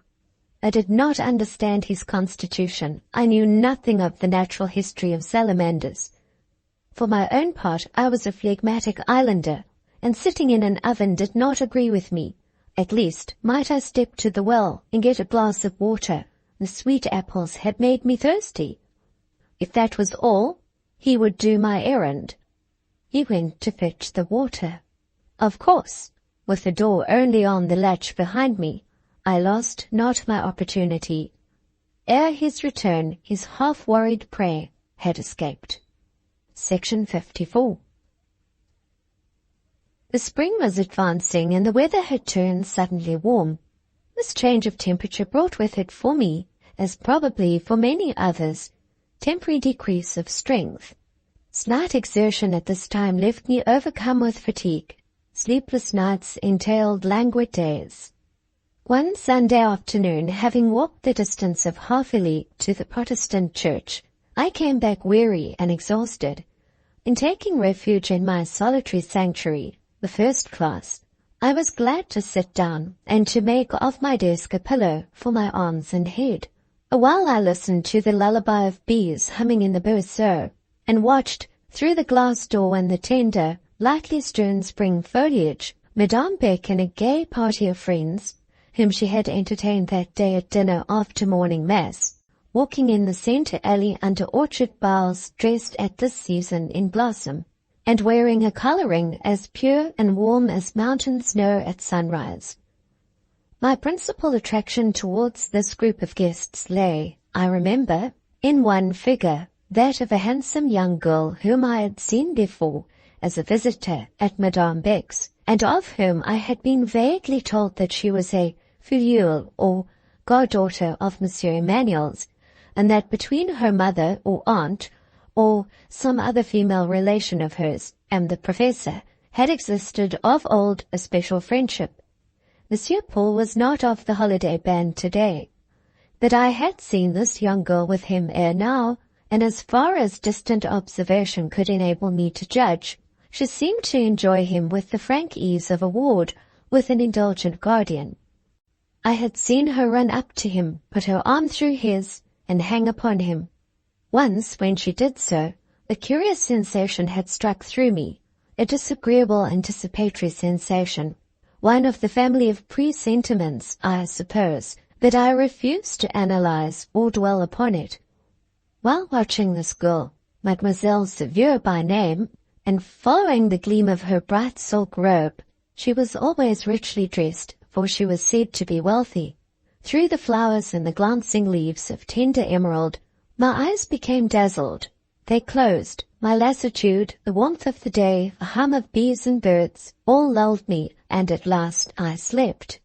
I did not understand his constitution. I knew nothing of the natural history of salamanders. For my own part, I was a phlegmatic islander, and sitting in an oven did not agree with me. At least, might I step to the well and get a glass of water? The sweet apples had made me thirsty. If that was all, he would do my errand. He went to fetch the water. Of course, with the door only on the latch behind me, I lost not my opportunity. Ere his return, his half-worried prey had escaped. Section 54. The spring was advancing and the weather had turned suddenly warm. This change of temperature brought with it for me, as probably for many others, temporary decrease of strength. Slight exertion at this time left me overcome with fatigue. Sleepless nights entailed languid days. One Sunday afternoon, having walked the distance of half a league to the Protestant church, I came back weary and exhausted. In taking refuge in my solitary sanctuary, the first class, I was glad to sit down and to make of my desk a pillow for my arms and head. Awhile I listened to the lullaby of bees humming in the berceau, and watched, through the glass door and the tender, lightly strewn spring foliage, Madame Beck and a gay party of friends, whom she had entertained that day at dinner after morning mass, walking in the centre alley under orchard boughs, dressed at this season in blossom, and wearing a colouring as pure and warm as mountain snow at sunrise. My principal attraction towards this group of guests lay, I remember, in one figure, that of a handsome young girl whom I had seen before as a visitor at Madame Beck's, and of whom I had been vaguely told that she was a filleule or goddaughter of Monsieur Emmanuel's, and that between her mother or aunt or some other female relation of hers and the professor had existed of old a special friendship. Monsieur Paul was not of the holiday band today, but I had seen this young girl with him ere now, and as far as distant observation could enable me to judge, she seemed to enjoy him with the frank ease of a ward with an indulgent guardian. I had seen her run up to him, put her arm through his, and hang upon him. Once, when she did so, a curious sensation had struck through me, a disagreeable anticipatory sensation, one of the family of presentiments, I suppose, but I refused to analyze or dwell upon it. While watching this girl, Mademoiselle Severe by name, and following the gleam of her bright silk robe, she was always richly dressed, for she was said to be wealthy. Through the flowers and the glancing leaves of tender emerald, my eyes became dazzled. They closed. My lassitude, the warmth of the day, the hum of bees and birds, all lulled me, and at last I slept.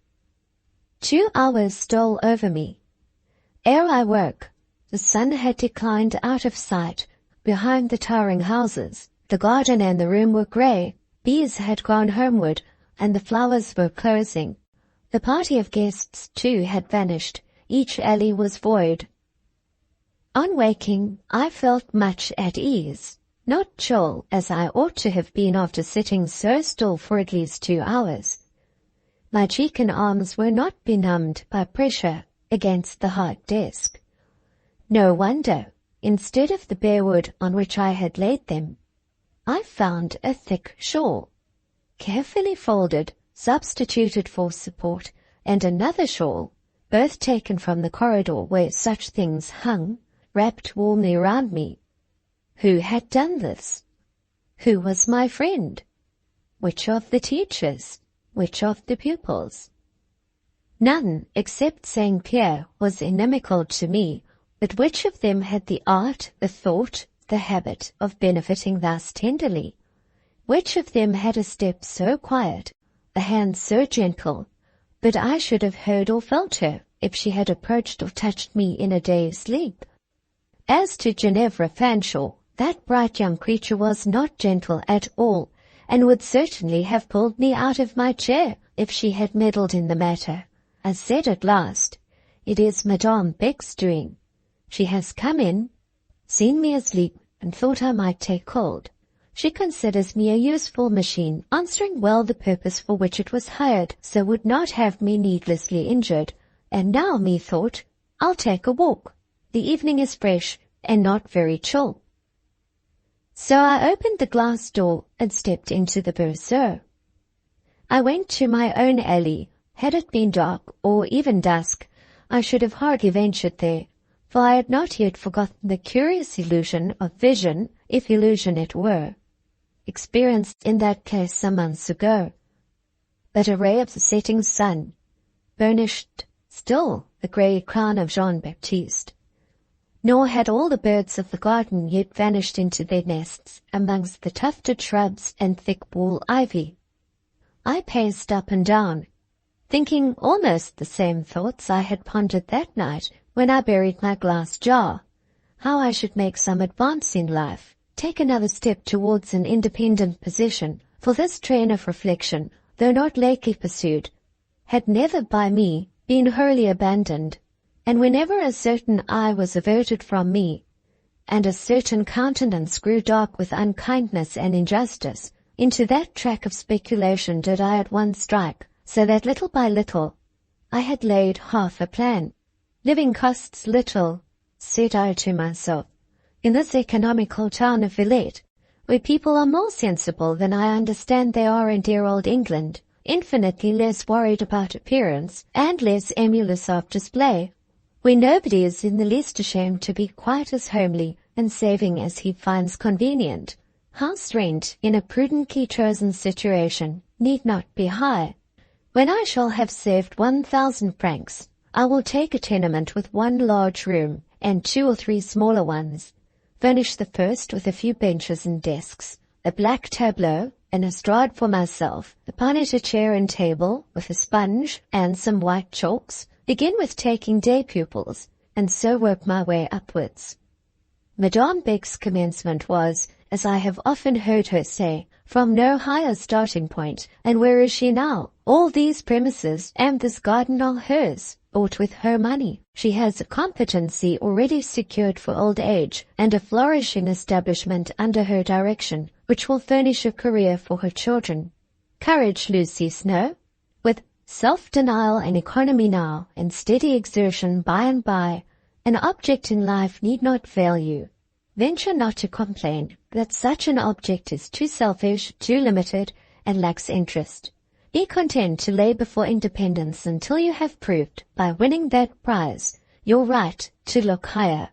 2 hours stole over me. Ere I woke, the sun had declined out of sight behind the towering houses. The garden and the room were grey. Bees had gone homeward, and the flowers were closing. The party of guests, too, had vanished. Each alley was void. On waking, I felt much at ease, not chill as I ought to have been after sitting so still for at least 2 hours. My cheek and arms were not benumbed by pressure against the hard desk. No wonder. instead of the bare wood on which I had laid them, I found a thick shawl, carefully folded, substituted for support, and another shawl, both taken from the corridor where such things hung, wrapped warmly round me. Who had done this? Who was my friend? Which of the teachers? Which of the pupils? None except St. Pierre was inimical to me, but which of them had the art, the thought, the habit of benefiting thus tenderly? Which of them had a step so quiet, a hand so gentle, but I should have heard or felt her if she had approached or touched me in a day's sleep? As to Ginevra Fanshawe, that bright young creature was not gentle at all, and would certainly have pulled me out of my chair if she had meddled in the matter. I said at last, "It is Madame Beck's doing. She has come in, seen me asleep, and thought I might take cold. She considers me a useful machine, answering well the purpose for which it was hired, so would not have me needlessly injured. And now, methought, I'll take a walk. The evening is fresh, and not very chill." So I opened the glass door and stepped into the berceau. I went to my own alley. Had it been dark, or even dusk, I should have hardly ventured there, for I had not yet forgotten the curious illusion of vision, if illusion it were, experienced in that case some months ago. But a ray of the setting sun burnished still the grey crown of Jean-Baptiste. Nor had all the birds of the garden yet vanished into their nests amongst the tufted shrubs and thick wall ivy. I paced up and down, thinking almost the same thoughts I had pondered that night when I buried my glass jar, how I should make some advance in life, take another step towards an independent position, for this train of reflection, though not lately pursued, had never by me been wholly abandoned. And whenever a certain eye was averted from me, and a certain countenance grew dark with unkindness and injustice, into that track of speculation did I at once strike, so that little by little I had laid half a plan. Living costs little, said I to myself, in this economical town of Villette, where people are more sensible than I understand they are in dear old England, infinitely less worried about appearance, and less emulous of display, where nobody is in the least ashamed to be quite as homely and saving as he finds convenient. House rent in a prudently chosen situation need not be high. When I shall have saved 1,000 francs, I will take a tenement with one large room and 2 or 3 smaller ones, furnish the first with a few benches and desks, a black tableau, an estrade for myself, upon it a chair and table with a sponge and some white chalks, begin with taking day pupils, and so work my way upwards. Madame Beck's commencement was, as I have often heard her say, from no higher starting point, and where is she now? All these premises and this garden are hers, bought with her money. She has a competency already secured for old age, and a flourishing establishment under her direction, which will furnish a career for her children. Courage, Lucy Snowe! With self-denial and economy now, and steady exertion by and by, an object in life need not fail you. Venture not to complain that such an object is too selfish, too limited, and lacks interest. Be content to labor for independence until you have proved, by winning that prize, your right to look higher.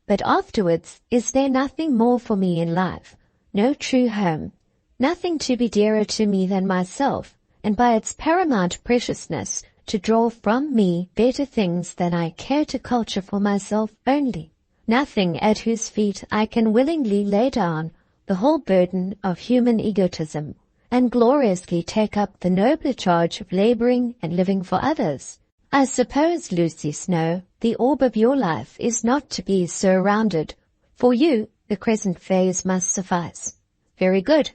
But afterwards, is there nothing more for me in life, no true home, nothing to be dearer to me than myself, and by its paramount preciousness to draw from me better things than I care to culture for myself only, nothing at whose feet I can willingly lay down the whole burden of human egotism, and gloriously take up the nobler charge of laboring and living for others. I suppose, Lucy Snowe, the orb of your life is not to be so rounded. For you, the present phase must suffice. Very good.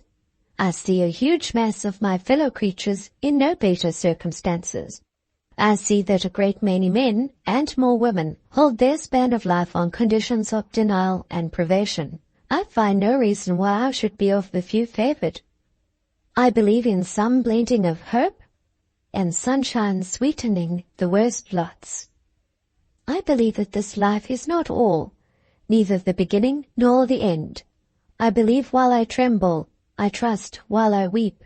I see a huge mass of my fellow creatures in no better circumstances. I see that a great many men, and more women, hold their span of life on conditions of denial and privation. I find no reason why I should be of the few favored. I believe in some blending of hope and sunshine sweetening the worst lots. I believe that this life is not all, neither the beginning nor the end. I believe while I tremble, I trust while I weep.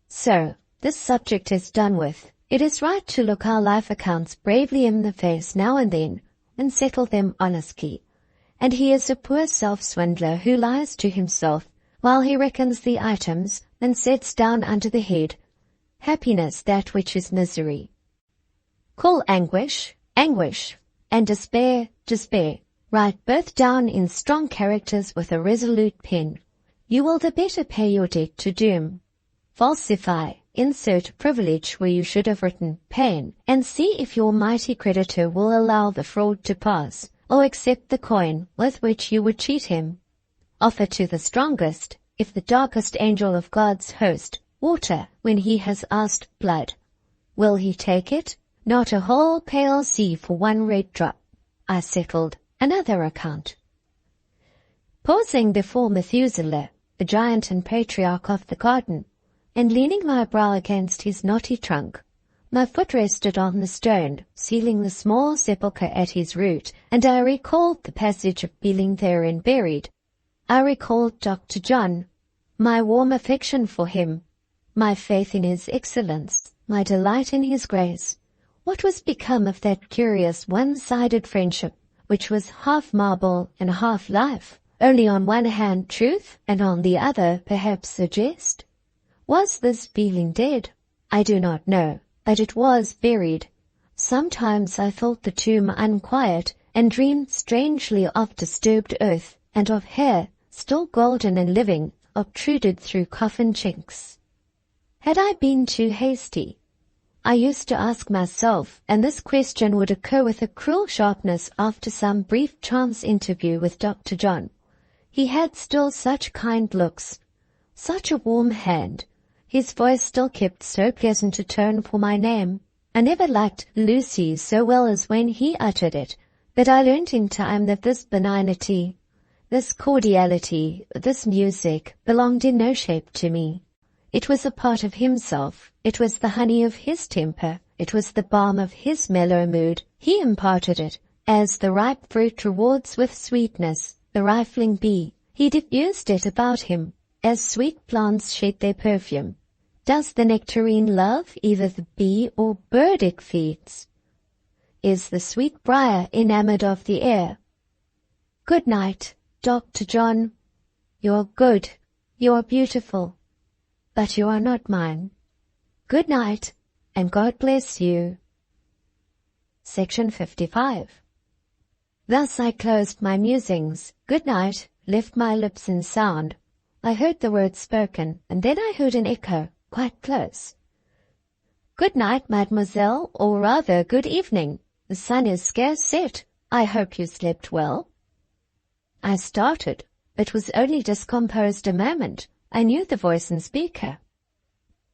So, this subject is done with. It is right to look our life accounts bravely in the face now and then, and settle them honestly. And he is a poor self-swindler who lies to himself while he reckons the items and sets down under the head, happiness that which is misery. Call anguish, anguish, and despair, despair. Write both down in strong characters with a resolute pen. You will the better pay your debt to doom. Falsify, insert privilege where you should have written pain, and see if your mighty creditor will allow the fraud to pass, or accept the coin with which you would cheat him. Offer to the strongest, if the darkest angel of God's host, water when he has asked blood. Will he take it? Not a whole pale sea for one red drop. I settled another account. Pausing before Methuselah, the giant and patriarch of the garden, and leaning my brow against his knotty trunk, my foot rested on the stone, sealing the small sepulchre at his root, and I recalled the passage of being therein buried. I recalled Dr. John, my warm affection for him, my faith in his excellence, my delight in his grace. What was become of that curious one-sided friendship, which was half marble and half life, only on one hand truth, and on the other perhaps a jest? Was this feeling dead? I do not know, but it was buried. Sometimes I thought the tomb unquiet, and dreamed strangely of disturbed earth, and of hair, still golden and living, obtruded through coffin chinks. Had I been too hasty? I used to ask myself, and this question would occur with a cruel sharpness after some brief chance interview with Dr. John. He had still such kind looks, such a warm hand. His voice still kept so pleasant a tone for my name. I never liked Lucy so well as when he uttered it, but I learnt in time that this benignity, this cordiality, this music belonged in no shape to me. It was a part of himself. It was the honey of his temper. It was the balm of his mellow mood. He imparted it, as the ripe fruit rewards with sweetness the rifling bee. He diffused it about him, as sweet plants shed their perfume. Does the nectarine love either the bee or bird it feeds? Is the sweet briar enamored of the air? Good night, Dr. John. You're good, you're beautiful, but you are not mine. Good night, and God bless you. Section 55. Thus I closed my musings. Good night left my lips in sound. I heard the words spoken, and then I heard an echo, quite close. Good night, mademoiselle, or rather good evening. The sun is scarce set. I hope you slept well. I started, but was only discomposed a moment. I knew the voice and speaker.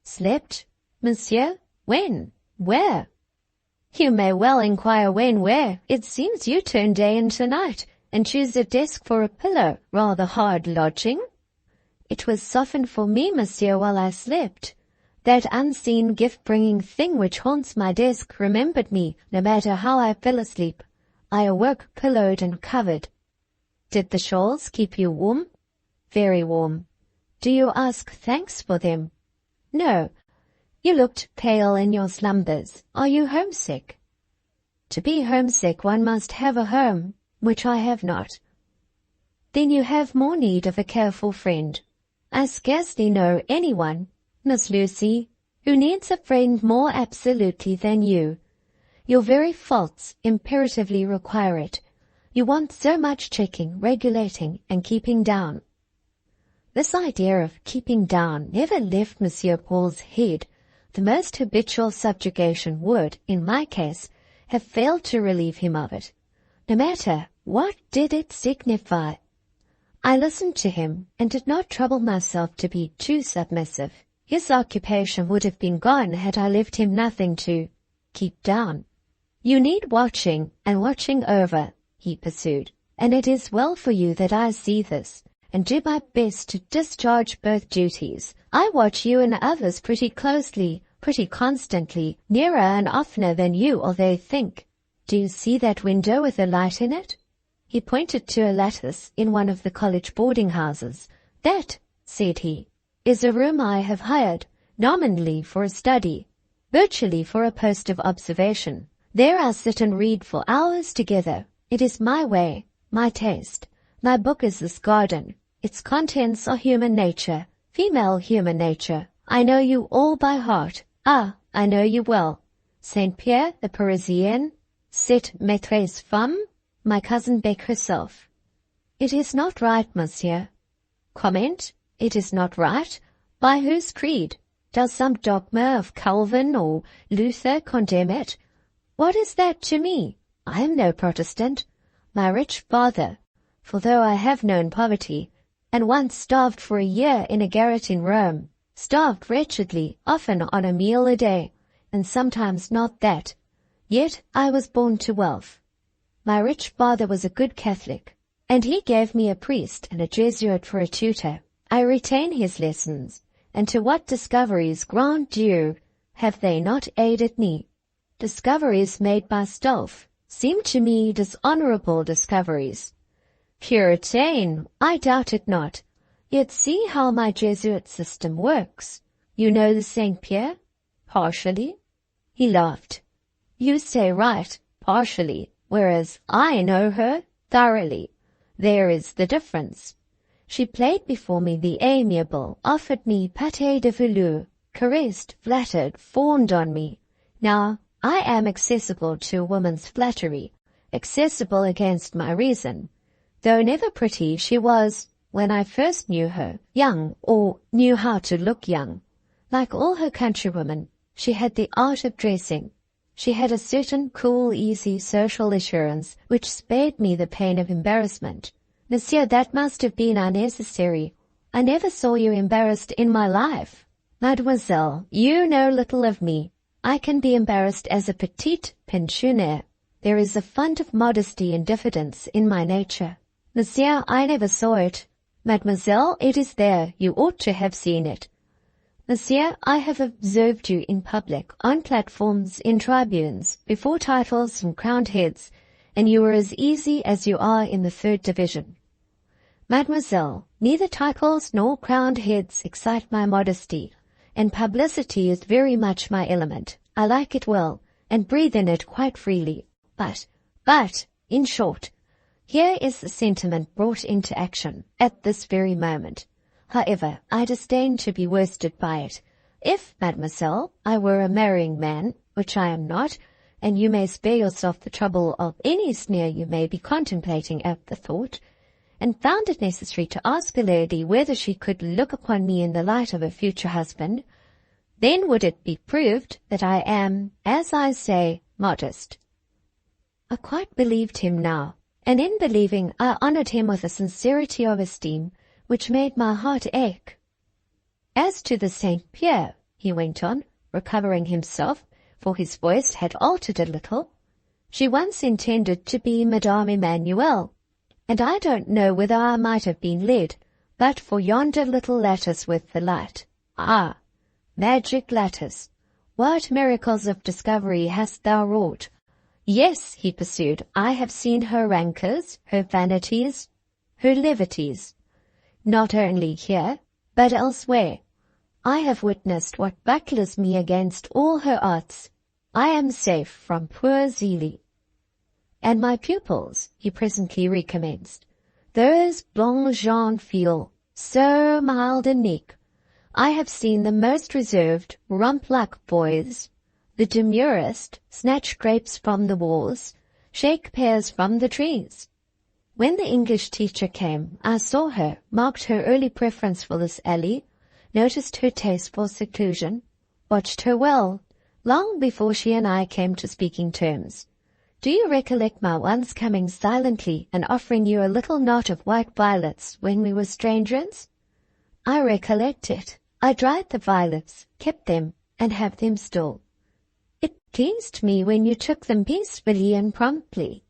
Slept, monsieur? When? Where? You may well inquire when, where. It seems you turn day into night, and choose a desk for a pillow, rather hard lodging. It was softened for me, monsieur, while I slept. That unseen gift-bringing thing which haunts my desk remembered me, no matter how I fell asleep. I awoke pillowed and covered. Did the shawls keep you warm? Very warm. Do you ask thanks for them? No. You looked pale in your slumbers. Are you homesick? To be homesick one must have a home, which I have not. Then you have more need of a careful friend. I scarcely know anyone, Miss Lucy, who needs a friend more absolutely than you. Your very faults imperatively require it. You want so much checking, regulating, and keeping down. This idea of keeping down never left Monsieur Paul's head. The most habitual subjugation would, in my case, have failed to relieve him of it. No matter what did it signify. I listened to him, and did not trouble myself to be too submissive. His occupation would have been gone had I left him nothing to keep down. You need watching and watching over, he pursued, and it is well for you that I see this, and do my best to discharge both duties. I watch you and others pretty closely, pretty constantly, nearer and oftener than you or they think. Do you see that window with a light in it? He pointed to a lattice in one of the college boarding houses. "That," said he, "is a room I have hired, nominally for a study, virtually for a post of observation. There I sit and read for hours together. It is my way, my taste. My book is this garden. Its contents are human nature, female human nature. I know you all by heart. Ah, I know you well. Saint Pierre, the Parisienne, cette maîtresse femme, my cousin Beck herself." "It is not right, monsieur." Comment: "It is not right? By whose creed? Does some dogma of Calvin or Luther condemn it? What is that to me? I am no Protestant. My rich father, for though I have known poverty, and once starved for a year in a garret in Rome, starved wretchedly, often on a meal a day, and sometimes not that, yet I was born to wealth. My rich father was a good Catholic, and he gave me a priest and a Jesuit for a tutor. I retain his lessons, and to what discoveries, grand Dieu, have they not aided me? Discoveries made by stealth seem to me dishonorable discoveries. Puritain, I doubt it not. Yet see how my Jesuit system works. You know the Saint Pierre? Partially." He laughed. "You say right, partially, whereas I know her thoroughly. There is the difference. She played before me the amiable, offered me pâté de velours, caressed, flattered, fawned on me. Now, I am accessible to a woman's flattery, accessible against my reason. Though never pretty, she was, when I first knew her, young, or knew how to look young. Like all her countrywomen, she had the art of dressing. She had a certain cool, easy social assurance which spared me the pain of embarrassment. Monsieur, that must have been unnecessary. I never saw you embarrassed in my life. Mademoiselle, you know little of me. I can be embarrassed as a petite pensionnaire. There is a fund of modesty and diffidence in my nature. Monsieur, I never saw it. Mademoiselle, it is there. You ought to have seen it. Monsieur, I have observed you in public, on platforms, in tribunes, before titles and crowned heads, and you were as easy as you are in the 3rd division. Mademoiselle, neither titles nor crowned heads excite my modesty, and publicity is very much my element. I like it well, and breathe in it quite freely. But, in short, here is the sentiment brought into action, at this very moment. However, I disdain to be worsted by it. If, mademoiselle, I were a marrying man, which I am not, and you may spare yourself the trouble of any sneer you may be contemplating at the thought, and found it necessary to ask a lady whether she could look upon me in the light of a future husband, then would it be proved that I am, as I say, modest." I quite believed him now, and in believing I honoured him with a sincerity of esteem which made my heart ache. "As to the Saint Pierre," he went on, recovering himself, for his voice had altered a little, "she once intended to be Madame Emmanuel, and I don't know whether I might have been led, but for yonder little lattice with the light. Ah, magic lattice! What miracles of discovery hast thou wrought! Yes," he pursued, "I have seen her rancours, her vanities, her levities. Not only here, but elsewhere. I have witnessed what bucklers me against all her arts. I am safe from poor Zélie. And my pupils," he presently recommenced, "those blancs jeunes filles, so mild and meek. I have seen the most reserved, rump-like boys, the demurest, snatch grapes from the walls, shake pears from the trees. When the English teacher came, I saw her, marked her early preference for this alley, noticed her taste for seclusion, watched her well, long before she and I came to speaking terms. Do you recollect my once coming silently and offering you a little knot of white violets when we were strangers? I recollect it. I dried the violets, kept them, and have them still. It pleased me when you took them peacefully and promptly,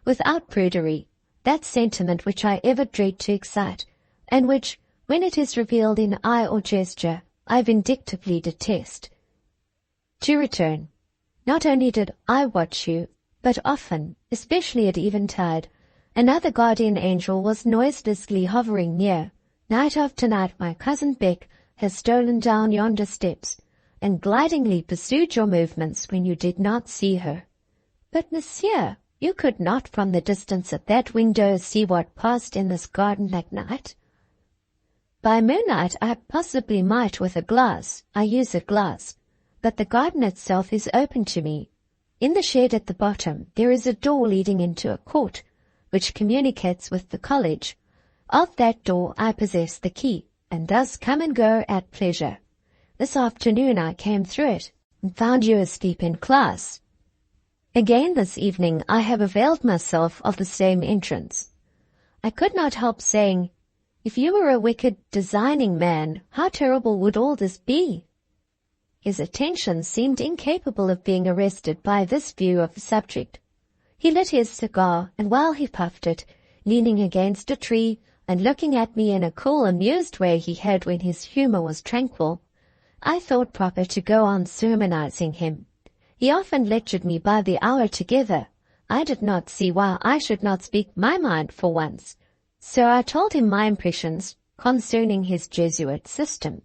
without prudery, that sentiment which I ever dread to excite, and which, when it is revealed in eye or gesture, I vindictively detest. To return, not only did I watch you, but often, especially at eventide, Another guardian angel was noiselessly hovering near. Night after night my cousin Beck has stolen down yonder steps, and glidingly pursued your movements when you did not see her. But, monsieur, you could not from the distance at that window see what passed in this garden at night. By moonlight I possibly might with a glass. I use a glass. But the garden itself is open to me. In the shed at the bottom there is a door leading into a court, which communicates with the college. Of that door I possess the key, and thus come and go at pleasure. This afternoon I came through it, and found you asleep in class. Again this evening I have availed myself of the same entrance. I could not help saying, if you were a wicked, designing man, how terrible would all this be? His attention seemed incapable of being arrested by this view of the subject. He lit his cigar, and while he puffed it, leaning against a tree, and looking at me in a cool, amused way he had when his humour was tranquil, I thought proper to go on sermonizing him. He often lectured me by the hour together. I did not see why I should not speak my mind for once, so I told him my impressions concerning his Jesuit system.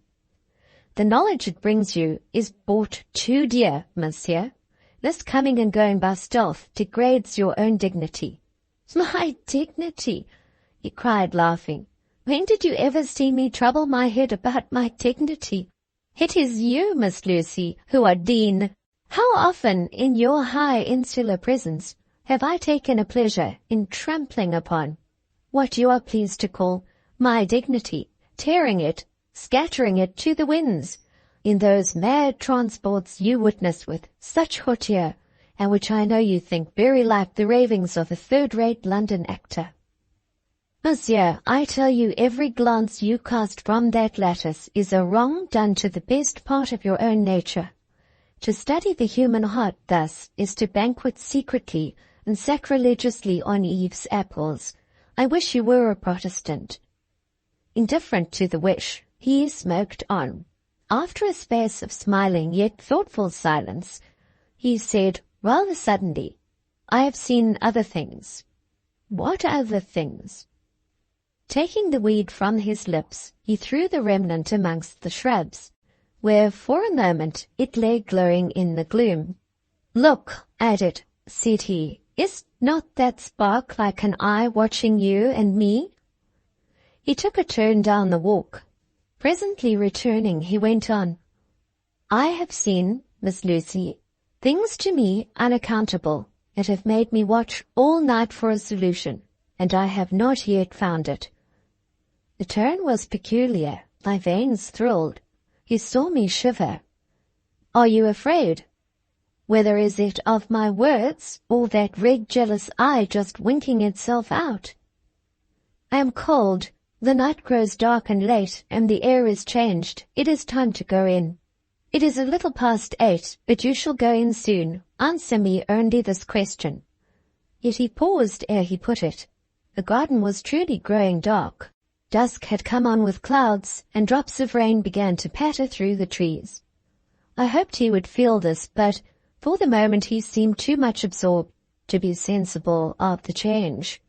The knowledge it brings you is bought too dear, monsieur. This coming and going by stealth degrades your own dignity. My dignity, he cried, laughing. When did you ever see me trouble my head about my dignity? It is you, Miss Lucy, who are Dean. How often, in your high insular presence, have I taken a pleasure in trampling upon what you are pleased to call my dignity, tearing it, scattering it to the winds, in those mad transports you witness with such hauteur, and which I know you think very like the ravings of a third-rate London actor. Monsieur, I tell you every glance you cast from that lattice is a wrong done to the best part of your own nature. To study the human heart thus is to banquet secretly and sacrilegiously on Eve's apples. I wish you were a Protestant. Indifferent to the wish, he smoked on. After a space of smiling yet thoughtful silence, he said rather suddenly, I have seen other things. What other things? Taking the weed from his lips, he threw the remnant amongst the shrubs, where for a moment it lay glowing in the gloom. Look at it, said he. Is not that spark like an eye watching you and me? He took a turn down the walk. Presently returning, he went on, I have seen, Miss Lucy, things to me unaccountable that have made me watch all night for a solution, and I have not yet found it. The turn was peculiar. My veins thrilled. He saw me shiver. Are you afraid? Whether is it of my words, or that red jealous eye just winking itself out? I am cold. The night grows dark and late, and the air is changed. It is time to go in. It is a little past 8, but you shall go in soon. Answer me only this question. Yet he paused ere he put it. The garden was truly growing dark. Dusk had come on with clouds, and drops of rain began to patter through the trees. I hoped he would feel this, but for the moment he seemed too much absorbed to be sensible of the change.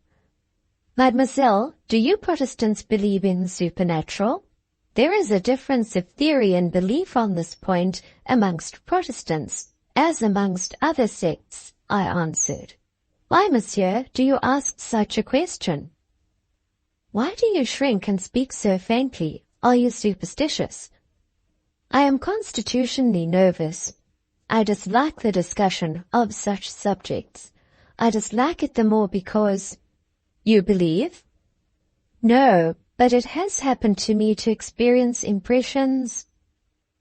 Mademoiselle, do you Protestants believe in supernatural? There is a difference of theory and belief on this point amongst Protestants, as amongst other sects, I answered. Why, monsieur, do you ask such a question? Why do you shrink and speak so faintly? Are you superstitious? I am constitutionally nervous. I dislike the discussion of such subjects. I dislike it the more because... You believe? No, but it has happened to me to experience impressions.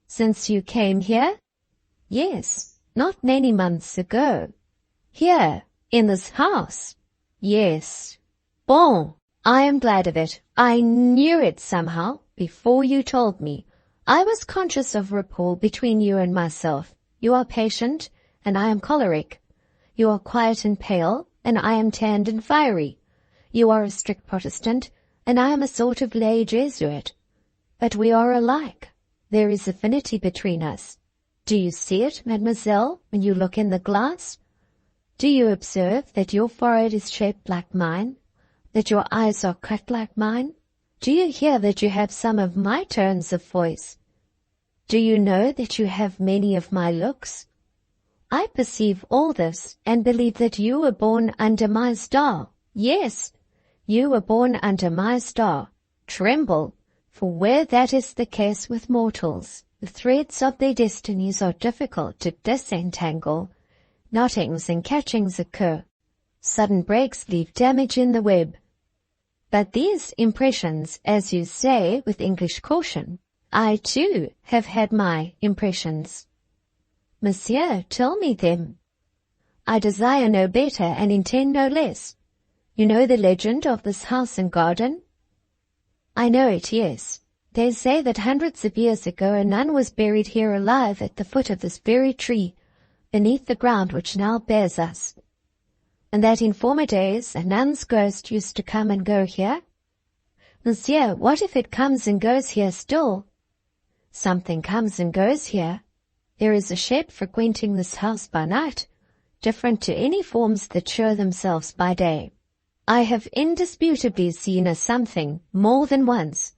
Since you came here? Yes, not many months ago. Here, in this house? Yes. Bon, I am glad of it. I knew it somehow, before you told me. I was conscious of rapport between you and myself. You are patient, and I am choleric. You are quiet and pale, and I am tanned and fiery. You are a strict Protestant, and I am a sort of lay Jesuit. But we are alike. There is affinity between us. Do you see it, mademoiselle, when you look in the glass? Do you observe that your forehead is shaped like mine, that your eyes are cut like mine? Do you hear that you have some of my tones of voice? Do you know that you have many of my looks? I perceive all this and believe that you were born under my star. Yes, you were born under my star. Tremble, for where that is the case with mortals, the threads of their destinies are difficult to disentangle. Knottings and catchings occur. Sudden breaks leave damage in the web. But these impressions, as you say with English caution, I too have had my impressions. Monsieur, tell me them. I desire no better and intend no less. You know the legend of this house and garden? I know it, yes. They say that hundreds of years ago a nun was buried here alive at the foot of this very tree, beneath the ground which now bears us. And that in former days a nun's ghost used to come and go here? Monsieur, what if it comes and goes here still? Something comes and goes here. There is a shape frequenting this house by night, different to any forms that show themselves by day. I have indisputably seen a something more than once,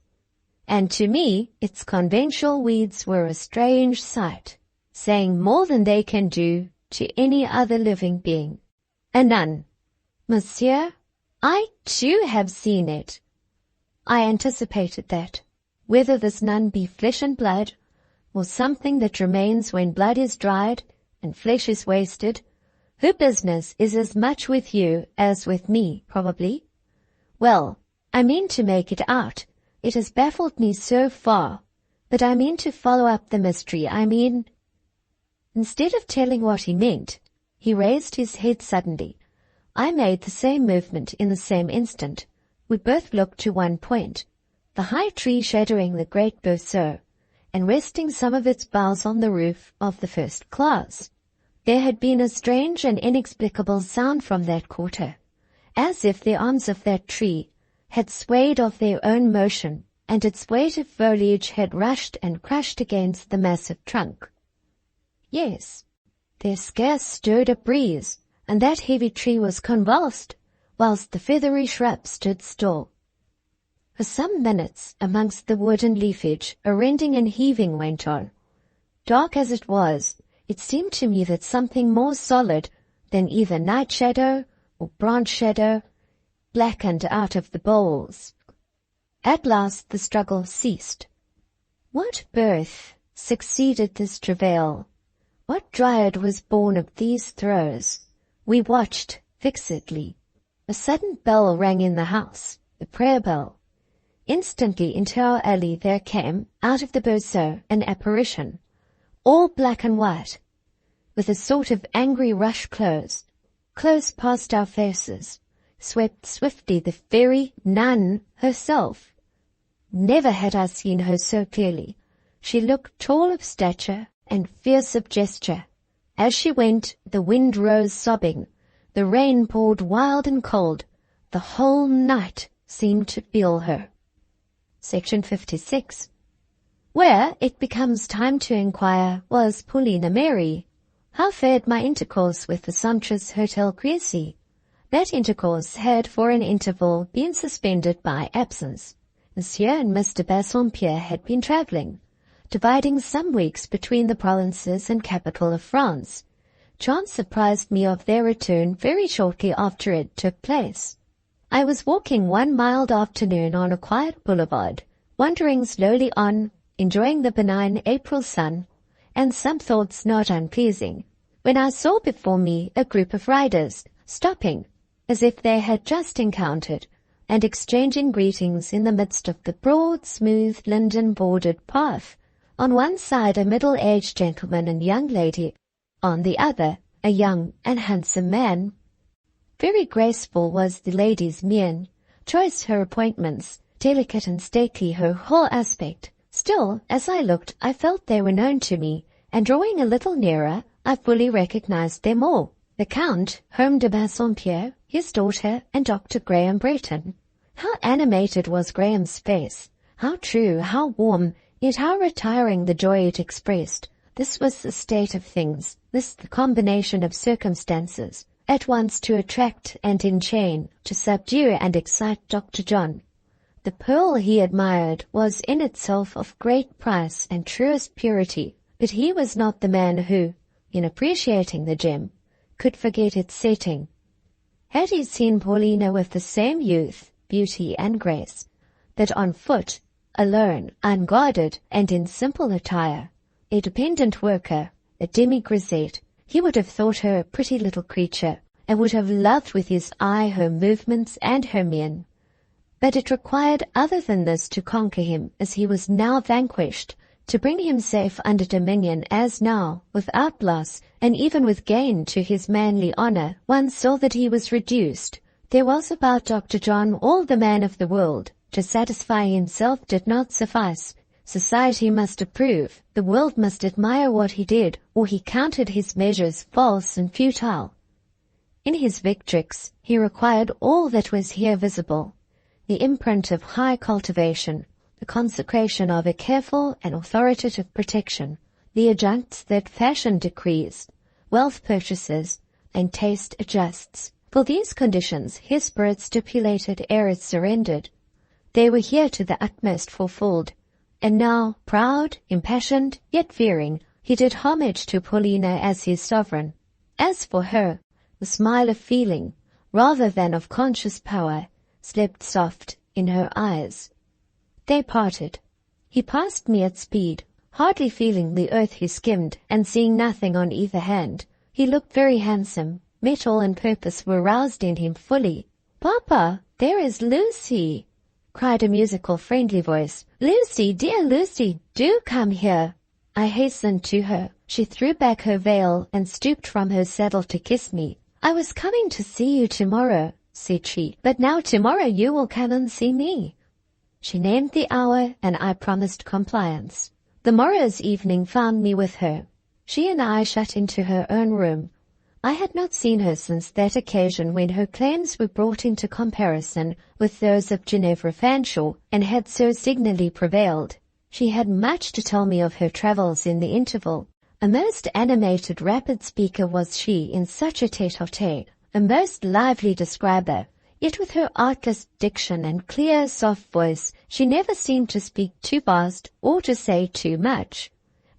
and to me its conventional weeds were a strange sight, saying more than they can do to any other living being. A nun. Monsieur, I too have seen it. I anticipated that, whether this nun be flesh and blood, or something that remains when blood is dried and flesh is wasted, her business is as much with you as with me, probably. Well, I mean to make it out. It has baffled me so far, but I mean to follow up the mystery. Instead of telling what he meant, he raised his head suddenly. I made the same movement in the same instant. We both looked to one point, the high tree shadowing the great berceau, and resting some of its boughs on the roof of the first class. There had been a strange and inexplicable sound from that quarter, as if the arms of that tree had swayed of their own motion, and its weight of foliage had rushed and crushed against the massive trunk. Yes, there scarce stirred a breeze, and that heavy tree was convulsed, whilst the feathery shrub stood still. For some minutes, amongst the wood and leafage, a rending and heaving went on. Dark as it was, it seemed to me that something more solid than either night shadow or branch shadow blackened out of the boles. At last the struggle ceased. What birth succeeded this travail? What dryad was born of these throes? We watched fixedly. A sudden bell rang in the house, the prayer bell. Instantly into our alley there came, out of the berceau, an apparition, all black and white, with a sort of angry rush close past our faces, swept swiftly the very nun herself. Never had I seen her so clearly. She looked tall of stature and fierce of gesture. As she went, the wind rose sobbing, the rain poured wild and cold. The whole night seemed to feel her. Section 56. Where, it becomes time to inquire, was Paulina Mary? How fared my intercourse with the sumptuous Hotel Crecy? That intercourse had for an interval been suspended by absence. Monsieur and Mr. Bassompierre had been travelling, dividing some weeks between the provinces and capital of France. Chance apprised me of their return very shortly after it took place. I was walking one mild afternoon on a quiet boulevard, wandering slowly on, enjoying the benign April sun, and some thoughts not unpleasing, when I saw before me a group of riders, stopping, as if they had just encountered, and exchanging greetings in the midst of the broad, smooth, linden-bordered path. On one side a middle-aged gentleman and young lady, on the other a young and handsome man. Very graceful was the lady's mien, choice her appointments, delicate and stately her whole aspect. Still, as I looked, I felt they were known to me, and drawing a little nearer, I fully recognized them all. The Count, Home de Bassompierre, his daughter, and Dr. Graham Bretton. How animated was Graham's face! How true, how warm, yet how retiring the joy it expressed! This was the state of things, this the combination of circumstances, at once to attract and enchain, to subdue and excite Dr. John. The pearl he admired was in itself of great price and truest purity, but he was not the man who, in appreciating the gem, could forget its setting. Had he seen Paulina with the same youth, beauty, and grace, that on foot, alone, unguarded, and in simple attire, a dependent worker, a demi-grisette, he would have thought her a pretty little creature, and would have loved with his eye her movements and her mien. But it required other than this to conquer him, as he was now vanquished, to bring him safe under dominion as now, without loss, and even with gain to his manly honour. One saw that he was reduced. There was about Dr. John all the man of the world. To satisfy himself did not suffice. Society must approve, the world must admire what he did, or he counted his measures false and futile. In his victrix he required all that was here visible, the imprint of high cultivation, the consecration of a careful and authoritative protection, the adjuncts that fashion decrees, wealth purchases, and taste adjusts. For these conditions his spirit stipulated ere it surrendered. They were here to the utmost fulfilled, and now, proud, impassioned, yet fearing, he did homage to Paulina as his sovereign. As for her, the smile of feeling, rather than of conscious power, slept soft in her eyes. They parted. He passed me at speed, hardly feeling the earth he skimmed, and seeing nothing on either hand. He looked very handsome. Mettle and purpose were roused in him fully. "Papa, there is Lucy!" cried a musical, friendly voice. "Lucy, dear Lucy, do come here!" I hastened to her. She threw back her veil and stooped from her saddle to kiss me. "I was coming to see you tomorrow," said she, "but now tomorrow you will come and see me." She named the hour, and I promised compliance. The morrow's evening found me with her. She and I shut into her own room. I had not seen her since that occasion when her claims were brought into comparison with those of Ginevra Fanshawe, and had so signally prevailed. She had much to tell me of her travels in the interval. A most animated, rapid speaker was she in such a tete-a-tete, a most lively describer, yet with her artless diction and clear, soft voice, she never seemed to speak too fast or to say too much.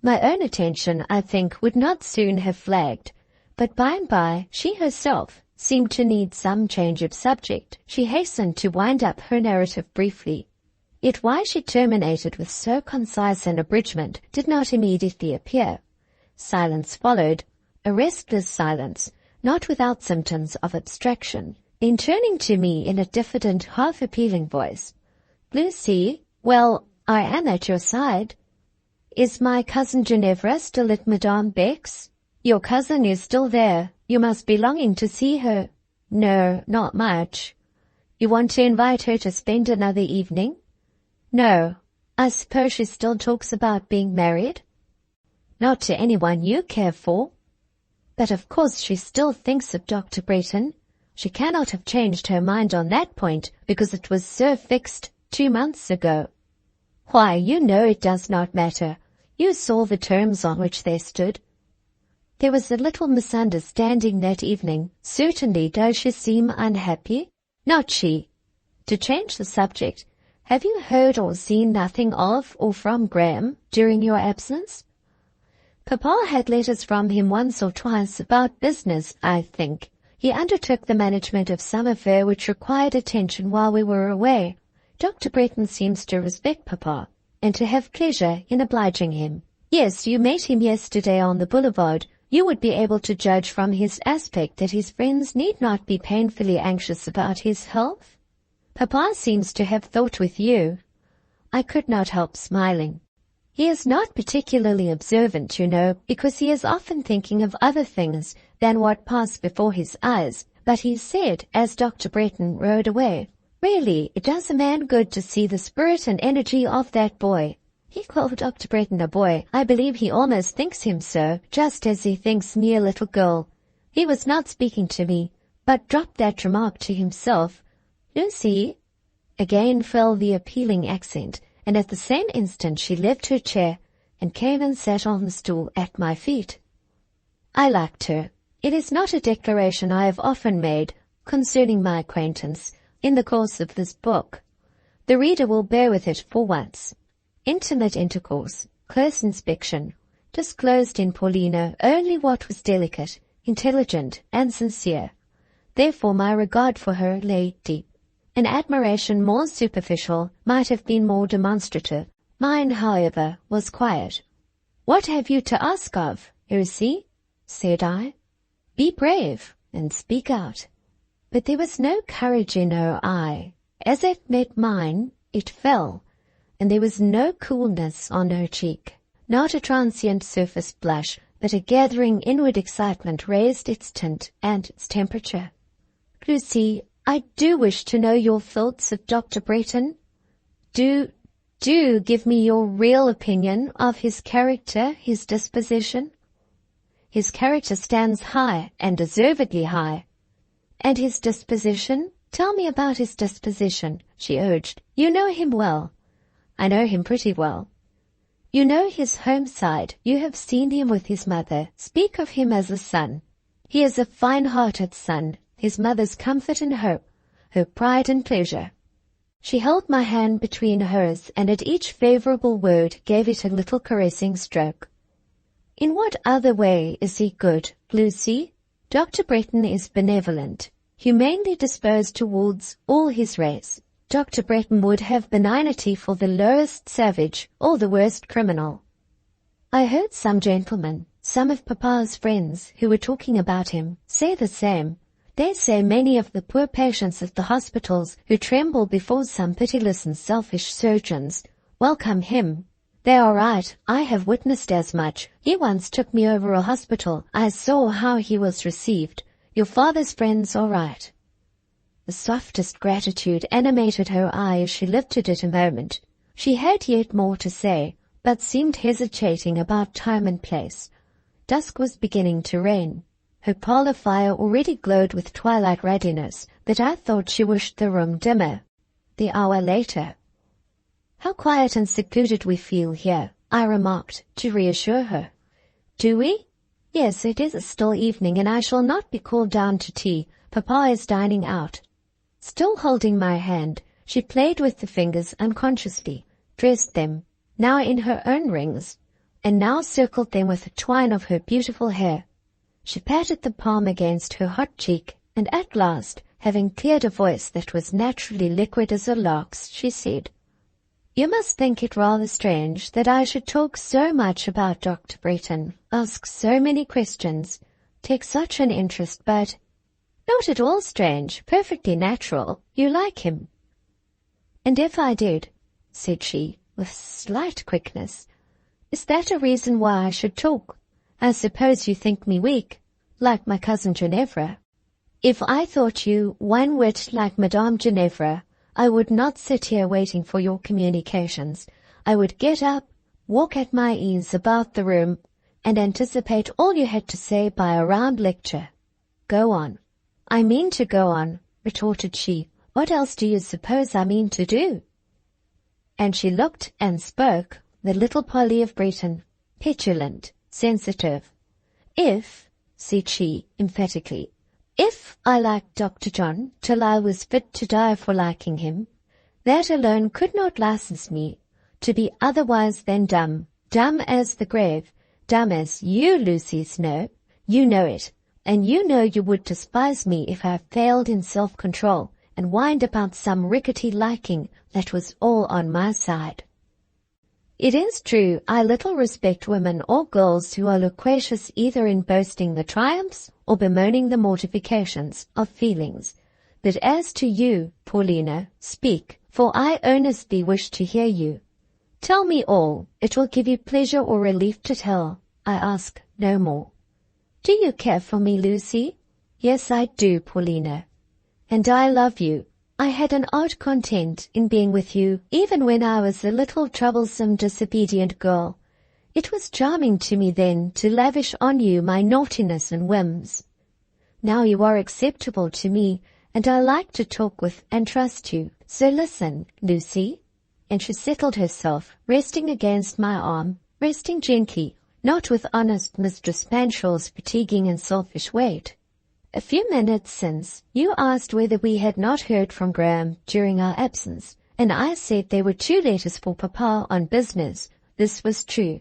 My own attention, I think, would not soon have flagged, but by and by she herself seemed to need some change of subject. She hastened to wind up her narrative briefly. Yet why she terminated with so concise an abridgment did not immediately appear. Silence followed, a restless silence, not without symptoms of abstraction. Then turning to me in a diffident, half-appealing voice, "Lucy, well, I am at your side. Is my cousin Ginevra still at Madame Beck's? Your cousin is still there. You must be longing to see her." "No, not much." "You want to invite her to spend another evening?" "No. I suppose she still talks about being married?" "Not to anyone you care for." "But of course she still thinks of Dr. Bretton. She cannot have changed her mind on that point, because it was so fixed 2 months ago." "Why, you know it does not matter. You saw the terms on which they stood." "There was a little misunderstanding that evening. Certainly. Does she seem unhappy?" "Not she." To change the subject, have you heard or seen nothing of or from Graham during your absence? Papa had letters from him once or twice about business, I think. He undertook the management of some affair which required attention while we were away. Dr. Bretton seems to respect Papa, and to have pleasure in obliging him. Yes, you met him yesterday on the boulevard. You would be able to judge from his aspect that his friends need not be painfully anxious about his health. Papa seems to have thought with you." I could not help smiling. "He is not particularly observant, you know, because he is often thinking of other things than what pass before his eyes. But he said, as Dr. Bretton rode away, 'Really, it does a man good to see the spirit and energy of that boy.' He called Dr. Bretton a boy. I believe he almost thinks him so, just as he thinks me a little girl. He was not speaking to me, but dropped that remark to himself. 'Lucy,' again fell the appealing accent, and at the same instant she left her chair and came and sat on the stool at my feet. I liked her. It is not a declaration I have often made concerning my acquaintance in the course of this book. The reader will bear with it for once. Intimate intercourse, close inspection, disclosed in Paulina only what was delicate, intelligent, and sincere. Therefore my regard for her lay deep. An admiration more superficial might have been more demonstrative. Mine, however, was quiet. "What have you to ask of, Lucy?" said I. "Be brave, and speak out." But there was no courage in her eye. As it met mine, it fell, and there was no coolness on her cheek. Not a transient surface blush, but a gathering inward excitement raised its tint and its temperature. "Lucy, I do wish to know your thoughts of Dr. Bretton. Do give me your real opinion of his character, his disposition." "His character stands high, and deservedly high." "And his disposition? Tell me about his disposition," she urged. "You know him well." "I know him pretty well." "You know his home side. You have seen him with his mother. Speak of him as a son." "He is a fine-hearted son, his mother's comfort and hope, her pride and pleasure." She held my hand between hers, and at each favorable word gave it a little caressing stroke. "In what other way is he good, Lucy? Dr. Bretton is benevolent, humanely disposed towards all his race. Dr. Bretton would have benignity for the lowest savage or the worst criminal." I heard some gentlemen, some of Papa's friends who were talking about him, say the same. They say many of the poor patients at the hospitals who tremble before some pitiless and selfish surgeons welcome him. They are right. I have witnessed as much. He once took me over a hospital. I saw how he was received. Your father's friends are right. The softest gratitude animated her eye as she lifted it a moment. She had yet more to say, but seemed hesitating about time and place. Dusk was beginning to reign. Her parlor fire already glowed with twilight ruddiness that I thought she wished the room dimmer. The hour later. "How quiet and secluded we feel here," I remarked, to reassure her. "Do we?" "Yes, it is a still evening, and I shall not be called down to tea. Papa is dining out." Still holding my hand, she played with the fingers unconsciously, dressed them, now in her own rings, and now circled them with a twine of her beautiful hair. She patted the palm against her hot cheek, and at last, having cleared a voice that was naturally liquid as a lark's, she said, "You must think it rather strange that I should talk so much about Dr. Bretton, ask so many questions, take such an interest, but—" "Not at all strange, perfectly natural. You like him." "And if I did," said she, with slight quickness, "is that a reason why I should talk? I suppose you think me weak, like my cousin Ginevra." "If I thought you one whit like Madame Ginevra, I would not sit here waiting for your communications. I would get up, walk at my ease about the room, and anticipate all you had to say by a round lecture. Go on." "I mean to go on," retorted she. "What else do you suppose I mean to do?" And she looked and spoke, the little Polly of Bretton, petulant, sensitive. "If," said she emphatically, "if I liked Dr. John till I was fit to die for liking him, that alone could not license me to be otherwise than dumb, dumb as the grave, dumb as you, Lucy Snowe. You know it, and you know you would despise me if I failed in self-control and whined about some rickety liking that was all on my side. It is true I little respect women or girls who are loquacious either in boasting the triumphs or bemoaning the mortifications of feelings. But as to you, Paulina, speak, for I earnestly wish to hear you. Tell me all. It will give you pleasure or relief to tell. I ask no more. Do you care for me, Lucy? Yes, I do, Paulina. And I love you. I had an odd content in being with you, even when I was a little troublesome, disobedient girl. It was charming to me then to lavish on you my naughtiness and whims. Now you are acceptable to me, and I like to talk with and trust you. So listen, Lucy. And she settled herself, resting against my arm, resting gently, not with honest Mistress Panshaw's fatiguing and selfish wait. A few minutes since, you asked whether we had not heard from Graham during our absence, and I said there were 2 letters for Papa on business. This was true,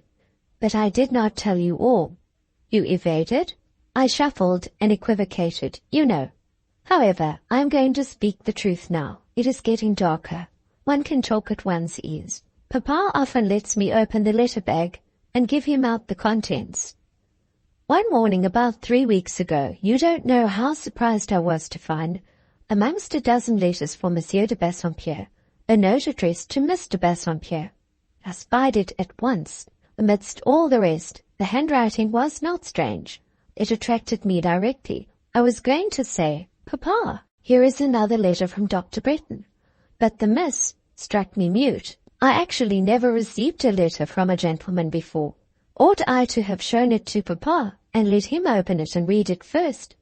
but I did not tell you all. You evaded. I shuffled and equivocated, you know. However, I am going to speak the truth now. It is getting darker. One can talk at one's ease. Papa often lets me open the letter bag and give him out the contents. One morning about 3 weeks ago, you don't know how surprised I was to find, amongst a dozen letters for Monsieur de Bassompierre, a note addressed to Mr. Bassompierre. I spied it at once. Amidst all the rest, the handwriting was not strange. It attracted me directly. I was going to say, Papa, here is another letter from Dr. Breton. But the miss struck me mute. I actually never received a letter from a gentleman before. Ought I to have shown it to Papa and let him open it and read it first?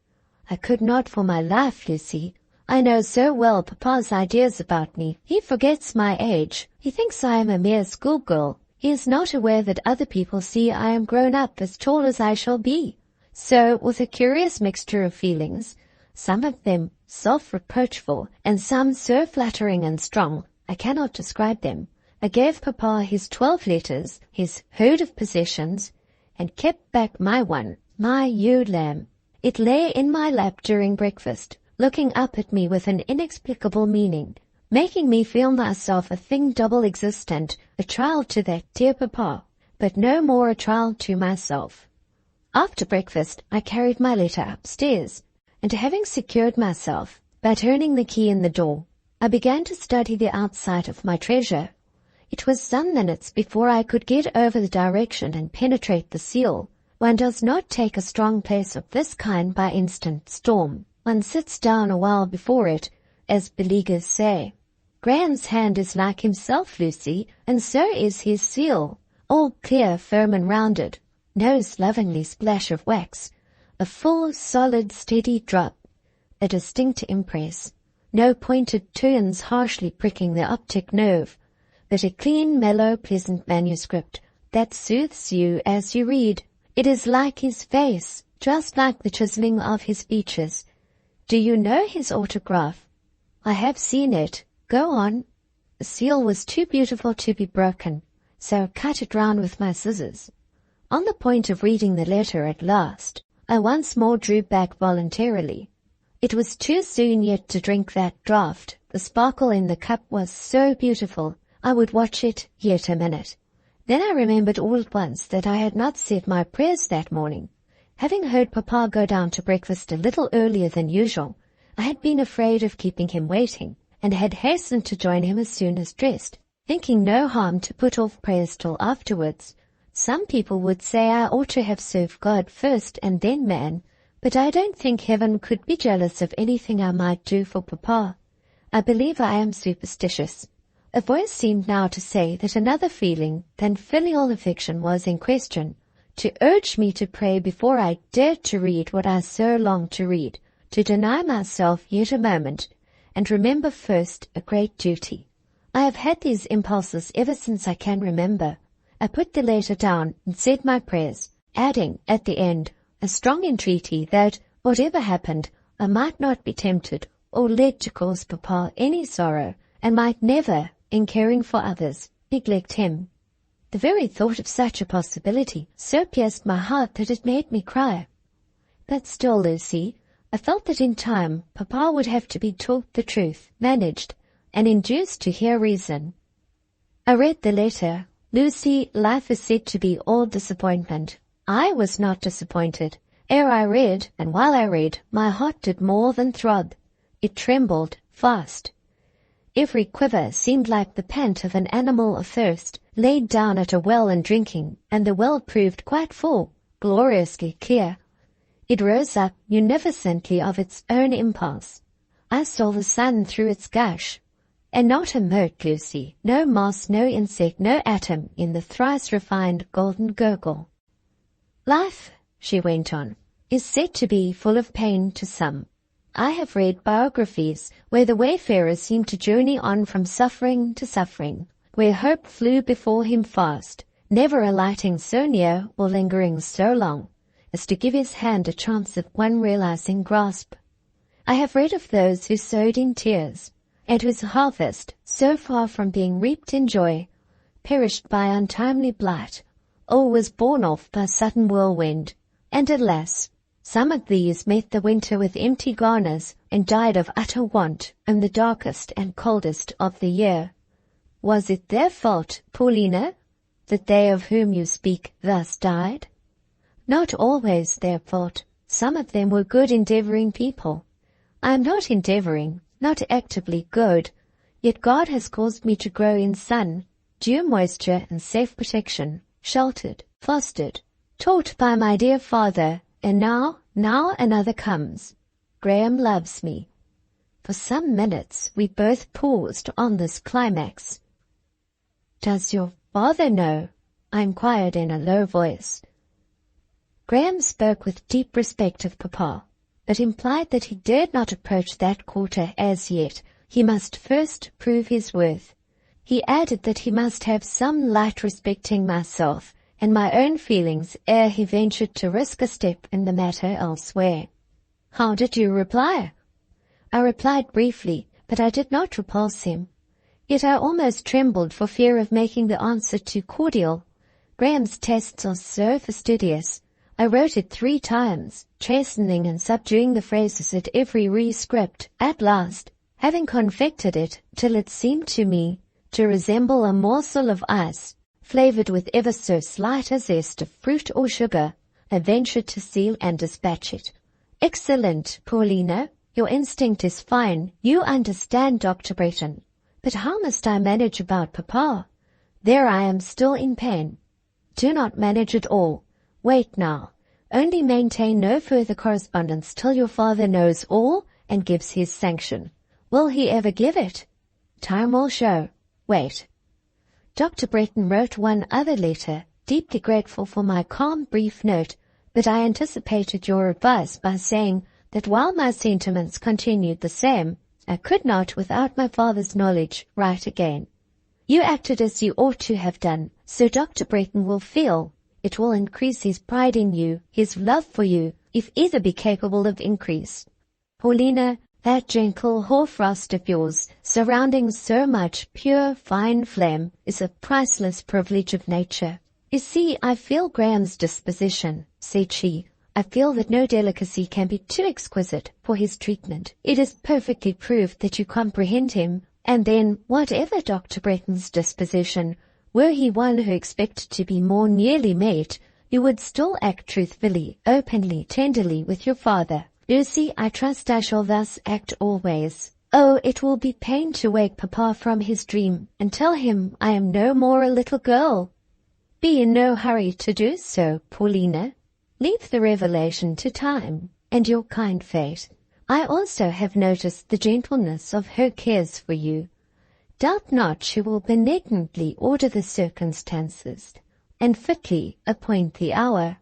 I could not for my life, Lucy. I know so well Papa's ideas about me. He forgets my age. He thinks I am a mere schoolgirl. He is not aware that other people see I am grown up, as tall as I shall be. So, with a curious mixture of feelings, some of them self-reproachful, and some so flattering and strong, I cannot describe them, I gave Papa his 12 letters, his herd of possessions, and kept back my one, my ewe lamb. It lay in my lap during breakfast, looking up at me with an inexplicable meaning, making me feel myself a thing double existent, a child to that dear Papa, but no more a child to myself. After breakfast, I carried my letter upstairs, and having secured myself by turning the key in the door, I began to study the outside of my treasure. It was some minutes before I could get over the direction and penetrate the seal. One does not take a strong place of this kind by instant storm. One sits down a while before it, as beleaguers say. Graham's hand is like himself, Lucy, and so is his seal, all clear, firm and rounded, no slovenly splash of wax, a full, solid, steady drop, a distinct impress, no pointed turns harshly pricking the optic nerve, but a clean, mellow, pleasant manuscript that soothes you as you read. It is like his face, just like the chiseling of his features. Do you know his autograph? I have seen it. Go on. The seal was too beautiful to be broken, so I cut it round with my scissors. On the point of reading the letter at last, I once more drew back voluntarily. It was too soon yet to drink that draught. The sparkle in the cup was so beautiful, I would watch it yet a minute. Then I remembered all at once that I had not said my prayers that morning. Having heard Papa go down to breakfast a little earlier than usual, I had been afraid of keeping him waiting, and had hastened to join him as soon as dressed, thinking no harm to put off prayers till afterwards. Some people would say I ought to have served God first and then man, but I don't think heaven could be jealous of anything I might do for Papa. I believe I am superstitious. A voice seemed now to say that another feeling than filial affection was in question, to urge me to pray before I dared to read what I so longed to read, to deny myself yet a moment, and remember first a great duty. I have had these impulses ever since I can remember. I put the letter down and said my prayers, adding, at the end, a strong entreaty that, whatever happened, I might not be tempted or led to cause Papa any sorrow, and might never, in caring for others, neglect him. The very thought of such a possibility so pierced my heart that it made me cry. But still, Lucy, I felt that in time Papa would have to be taught the truth, managed, and induced to hear reason. I read the letter. Lucy, life is said to be all disappointment. I was not disappointed. Ere I read, and while I read, my heart did more than throb. It trembled fast. Every quiver seemed like the pant of an animal athirst, laid down at a well and drinking, and the well proved quite full, gloriously clear. It rose up munificently of its own impulse. I saw the sun through its gush, and not a mote, Lucy, no moss, no insect, no atom in the thrice-refined golden gurgle. Life, she went on, is said to be full of pain to some. I have read biographies where the wayfarer seemed to journey on from suffering to suffering, where hope flew before him fast, never alighting so near or lingering so long as to give his hand a chance of one realizing grasp. I have read of those who sowed in tears, and whose harvest, so far from being reaped in joy, perished by untimely blight, or was borne off by sudden whirlwind. And alas, some of these met the winter with empty garners and died of utter want in the darkest and coldest of the year. Was it their fault, Paulina, that they of whom you speak thus died? Not always their fault. Some of them were good endeavoring people. I am not endeavoring, not actively good, yet God has caused me to grow in sun, due moisture and safe protection, sheltered, fostered, taught by my dear father, and now another comes. Graham loves me. For some minutes we both paused on this climax. Does your father know? I inquired in a low voice. Graham spoke with deep respect of Papa, but implied that he dared not approach that quarter as yet. He must first prove his worth. He added that he must have some light respecting myself and my own feelings ere he ventured to risk a step in the matter elsewhere. How did you reply? I replied briefly, but I did not repulse him. Yet I almost trembled for fear of making the answer too cordial. Graham's tests are so fastidious. I wrote it 3 times, chastening and subduing the phrases at every rescript. At last, having confected it till it seemed to me to resemble a morsel of ice, flavored with ever so slight a zest of fruit or sugar, I ventured to seal and dispatch it. Excellent, Paulina. Your instinct is fine. You understand, Dr. Bretton. But how must I manage about Papa? There I am still in pain. Do not manage at all. Wait now. Only maintain no further correspondence till your father knows all and gives his sanction. Will he ever give it? Time will show. Wait. Dr. Bretton wrote one other letter, deeply grateful for my calm, brief note, but I anticipated your advice by saying that while my sentiments continued the same, I could not, without my father's knowledge, write again. You acted as you ought to have done, so Dr. Bretton will feel. It will increase his pride in you, his love for you, if either be capable of increase. Paulina, that gentle hoarfrost of yours, surrounding so much pure, fine flame, is a priceless privilege of nature. You see, I feel Graham's disposition, said she. I feel that no delicacy can be too exquisite for his treatment. It is perfectly proved that you comprehend him, and then, whatever Dr. Bretton's disposition, were he one who expected to be more nearly mate, you would still act truthfully, openly, tenderly with your father. Lucy, I trust I shall thus act always. Oh, it will be pain to wake Papa from his dream and tell him I am no more a little girl. Be in no hurry to do so, Paulina. Leave the revelation to time and your kind fate. I also have noticed the gentleness of her cares for you. Doubt not she will benignantly order the circumstances, and fitly appoint the hour.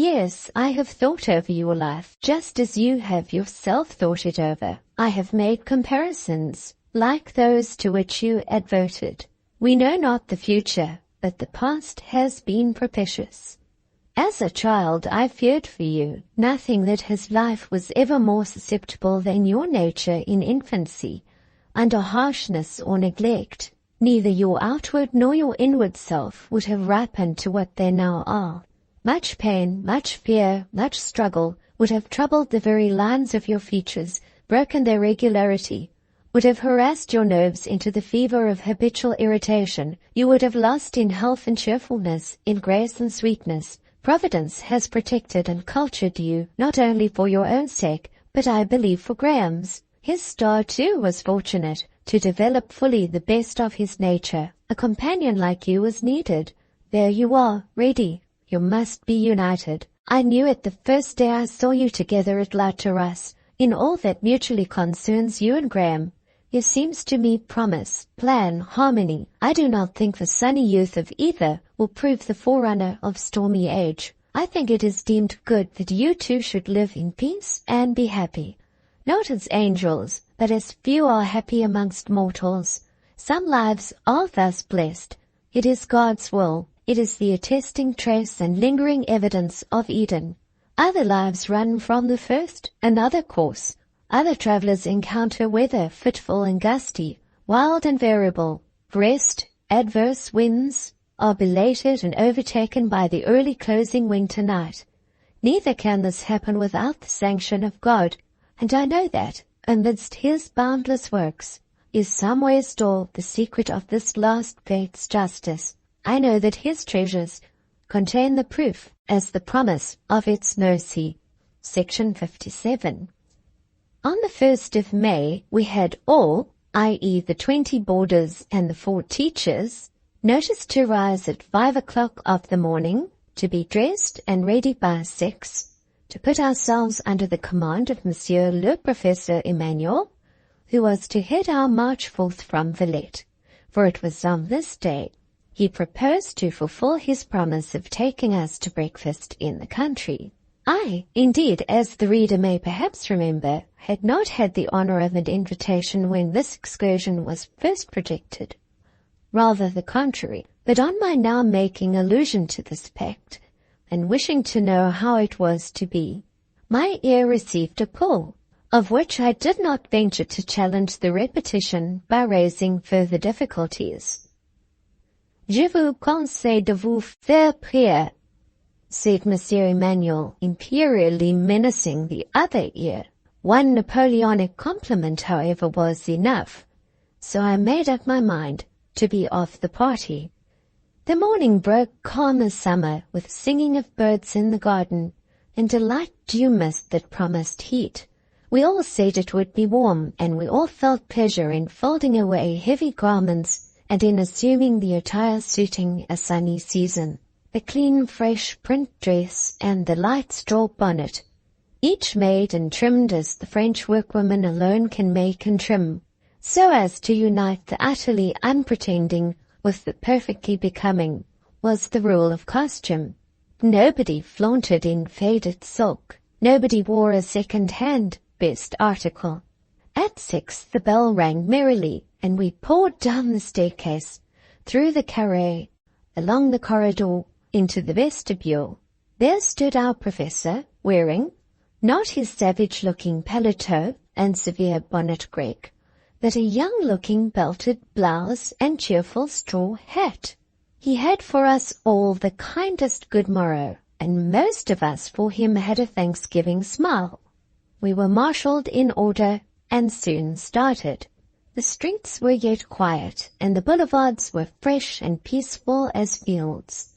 Yes, I have thought over your life, just as you have yourself thought it over. I have made comparisons, like those to which you adverted. We know not the future, but the past has been propitious. As a child, I feared for you. Nothing that has life was ever more susceptible than your nature in infancy, under harshness or neglect. Neither your outward nor your inward self would have ripened to what they now are. Much pain, much fear, much struggle would have troubled the very lines of your features, broken their regularity, would have harassed your nerves into the fever of habitual irritation. You would have lost in health and cheerfulness, in grace and sweetness. Providence has protected and cultured you, not only for your own sake, but I believe for Graham's. His star, too, was fortunate to develop fully the best of his nature. A companion like you was needed. There you are, ready. You must be united. I knew it the first day I saw you together at La Terrasse. In all that mutually concerns you and Graham, there seems to me promise, plan, harmony. I do not think the sunny youth of either will prove the forerunner of stormy age. I think it is deemed good that you two should live in peace and be happy. Not as angels, but as few are happy amongst mortals. Some lives are thus blessed. It is God's will. It is the attesting trace and lingering evidence of Eden. Other lives run from the first another course. Other travellers encounter weather fitful and gusty, wild and variable. Rest, adverse winds, are belated and overtaken by the early closing winter night. Neither can this happen without the sanction of God, and I know that, amidst His boundless works, is somewhere stored the secret of this last fate's justice. I know that His treasures contain the proof as the promise of its mercy. Section 57. On the 1st of May, we had all, i.e. the 20 boarders and the 4 teachers, noticed to rise at 5 o'clock of the morning, to be dressed and ready by 6, to put ourselves under the command of Monsieur le Professeur Emmanuel, who was to head our march forth from Villette, for it was on this day he proposed to fulfill his promise of taking us to breakfast in the country. I, indeed, as the reader may perhaps remember, had not had the honour of an invitation when this excursion was first projected. Rather the contrary, but on my now making allusion to this pact, and wishing to know how it was to be, my ear received a pull, of which I did not venture to challenge the repetition by raising further difficulties. Je vous conseille de vous faire prier, said Monsieur Emmanuel, imperially menacing the other ear. One Napoleonic compliment, however, was enough, so I made up my mind to be of the party. The morning broke calm as summer, with singing of birds in the garden, and a light dew mist that promised heat. We all said it would be warm, and we all felt pleasure in folding away heavy garments and in assuming the attire suiting a sunny season, the clean, fresh print dress and the light straw bonnet, each made and trimmed as the French workwoman alone can make and trim, so as to unite the utterly unpretending with the perfectly becoming, was the rule of costume. Nobody flaunted in faded silk. Nobody wore a second-hand best article. At 6 the bell rang merrily, and we poured down the staircase, through the carré, along the corridor, into the vestibule. There stood our professor, wearing, not his savage-looking paletot and severe bonnet grec, but a young-looking belted blouse and cheerful straw hat. He had for us all the kindest good morrow, and most of us for him had a Thanksgiving smile. We were marshalled in order, and soon started. The streets were yet quiet, and the boulevards were fresh and peaceful as fields.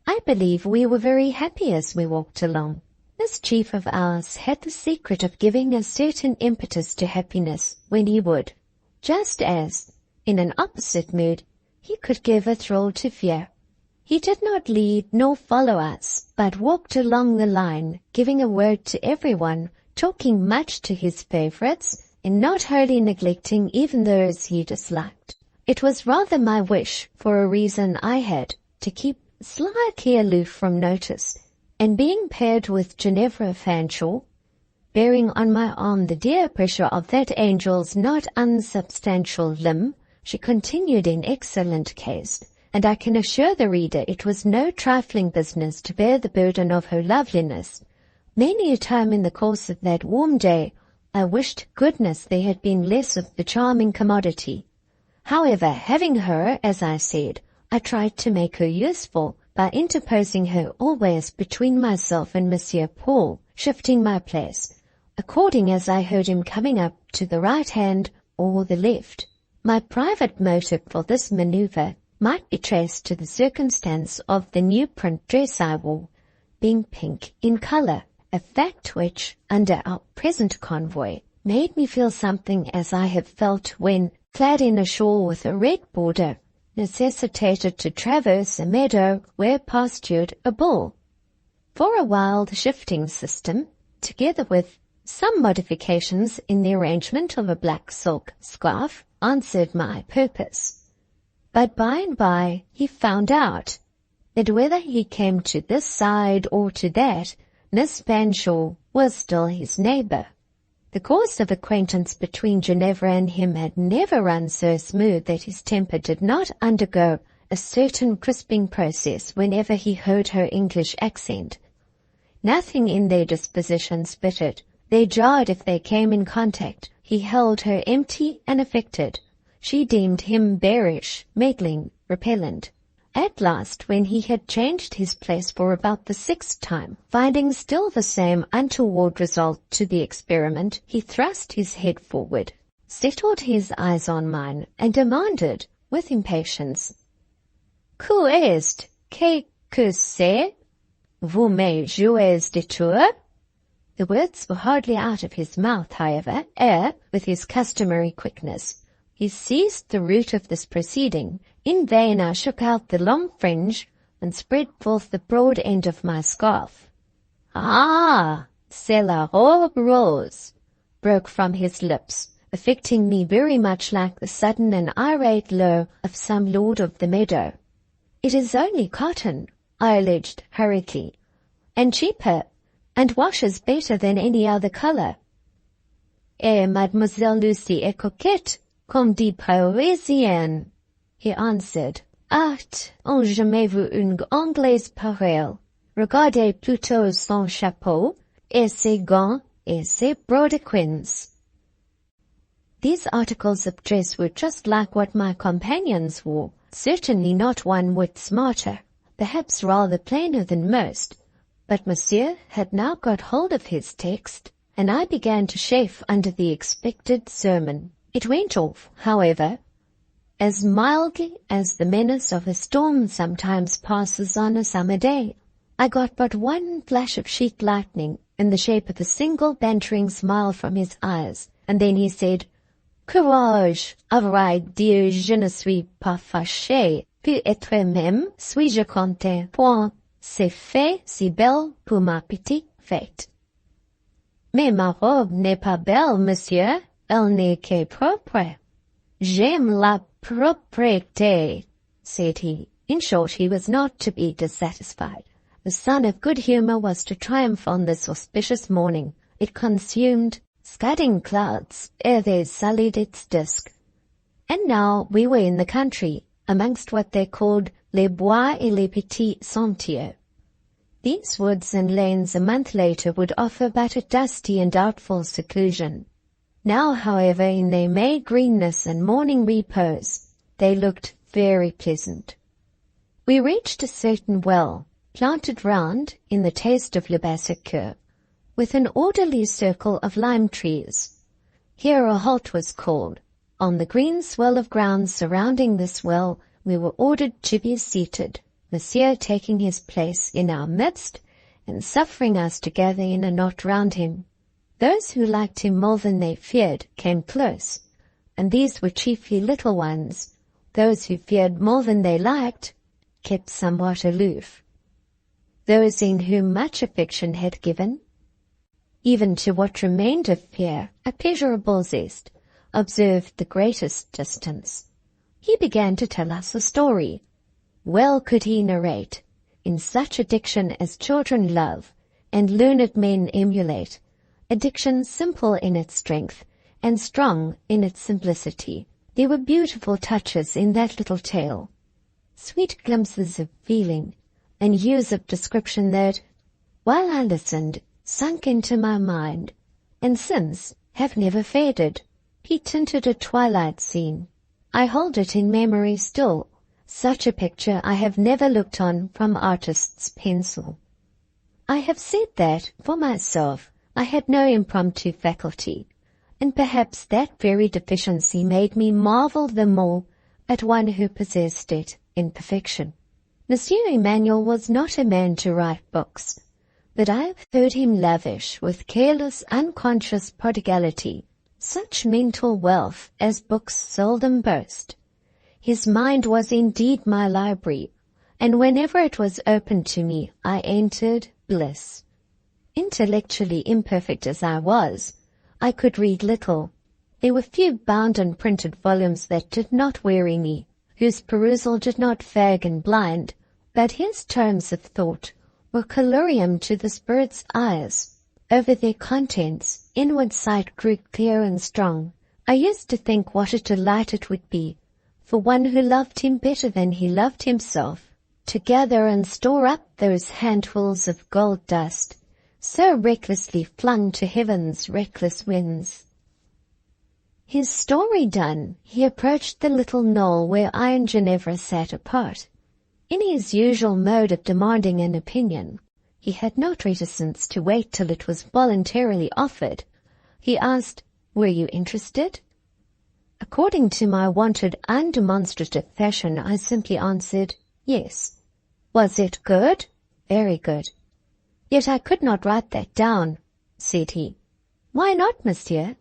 I believe we were very happy as we walked along. This chief of ours had the secret of giving a certain impetus to happiness when he would, just as, in an opposite mood, he could give a thrill to fear. He did not lead nor follow us, but walked along the line, giving a word to everyone, talking much to his favourites, and not wholly neglecting even those he disliked. It was rather my wish, for a reason I had, to keep slightly aloof from notice, and being paired with Ginevra Fanshawe, bearing on my arm the dear pressure of that angel's not unsubstantial limb, she continued in excellent case, and I can assure the reader it was no trifling business to bear the burden of her loveliness. Many a time in the course of that warm day, I wished goodness there had been less of the charming commodity. However, having her, as I said, I tried to make her useful by interposing her always between myself and Monsieur Paul, shifting my place, according as I heard him coming up to the right hand or the left. My private motive for this manoeuvre might be traced to the circumstance of the new print dress I wore, being pink in colour, a fact which, under our present convoy, made me feel something as I have felt when, clad in a shawl with a red border, necessitated to traverse a meadow where pastured a bull. For a while the shifting system, together with some modifications in the arrangement of a black silk scarf, answered my purpose. But by and by he found out that whether he came to this side or to that, Miss Fanshawe was still his neighbour. The course of acquaintance between Ginevra and him had never run so smooth that his temper did not undergo a certain crisping process whenever he heard her English accent. Nothing in their dispositions bittered. They jarred if they came in contact. He held her empty and affected. She deemed him bearish, meddling, repellent. At last, when he had changed his place for about the 6th time, finding still the same untoward result to the experiment, he thrust his head forward, settled his eyes on mine, and demanded, with impatience, "Que est? Que c'est? Vous me jouez des tours?" The words were hardly out of his mouth, however, ere, with his customary quickness, he seized the root of this proceeding. In vain I shook out the long fringe and spread forth the broad end of my scarf. "Ah, c'est la robe rose," broke from his lips, affecting me very much like the sudden and irate low of some lord of the meadow. "It is only cotton," I alleged hurriedly, "and cheaper, and washes better than any other color." "Et Mademoiselle Lucy est coquette, comme dit Parisienne," he answered. "Ah, enjamez-vous une Anglaise pareille. Regardez plutôt son chapeau, et ses gants, et ses brodequins." These articles of dress were just like what my companions wore, certainly not one whit smarter, perhaps rather plainer than most. But Monsieur had now got hold of his text, and I began to chafe under the expected sermon. It went off, however, as mildly as the menace of a storm sometimes passes on a summer day. I got but one flash of sheet lightning in the shape of a single bantering smile from his eyes, and then he said, "Courage, à vrai dire, je ne suis pas fâché, puis être même, suis-je content, point, c'est fait si belle pour ma petite fête." "Mais ma robe n'est pas belle, monsieur, elle n'est que propre." "J'aime la propreté," said he. In short, he was not to be dissatisfied. The sun of good humor was to triumph on this auspicious morning. It consumed scudding clouds ere they sullied its disk. And now we were in the country, amongst what they called les bois et les petits sentiers. These woods and lanes a month later would offer but a dusty and doubtful seclusion. Now, however, in their May greenness and morning repose, they looked very pleasant. We reached a certain well, planted round, in the taste of Le Bassacre, with an orderly circle of lime trees. Here a halt was called. On the green swell of ground surrounding this well, we were ordered to be seated, Monsieur taking his place in our midst and suffering us to gather in a knot round him. Those who liked him more than they feared came close, and these were chiefly little ones. Those who feared more than they liked kept somewhat aloof. Those in whom much affection had given, even to what remained of fear, a pleasurable zest, observed the greatest distance. He began to tell us a story. Well could he narrate, in such a diction as children love, and learned men emulate, a diction simple in its strength, and strong in its simplicity. There were beautiful touches in that little tale, sweet glimpses of feeling, and hues of description that, while I listened, sunk into my mind, and since have never faded. He tinted a twilight scene. I hold it in memory still. Such a picture I have never looked on from artist's pencil. I have said that, for myself, I had no impromptu faculty, and perhaps that very deficiency made me marvel the more at one who possessed it in perfection. Monsieur Emmanuel was not a man to write books, but I have heard him lavish with careless, unconscious prodigality such mental wealth as books seldom boast. His mind was indeed my library, and whenever it was opened to me, I entered bliss. Intellectually imperfect as I was, I could read little. There were few bound and printed volumes that did not weary me, whose perusal did not fag and blind, but his tomes of thought were collyrium to the spirit's eyes. Over their contents, inward sight grew clear and strong. I used to think what a delight it would be for one who loved him better than he loved himself, to gather and store up those handfuls of gold dust, so recklessly flung to heaven's reckless winds. His story done, he approached the little knoll where I and Ginevra sat apart. In his usual mode of demanding an opinion, he had not reticence to wait till it was voluntarily offered. He asked, "Were you interested?" According to my wonted undemonstrative fashion, I simply answered, "Yes." "Was it good?" "Very good." "Yet I could not write that down," said he. "Why not, monsieur?"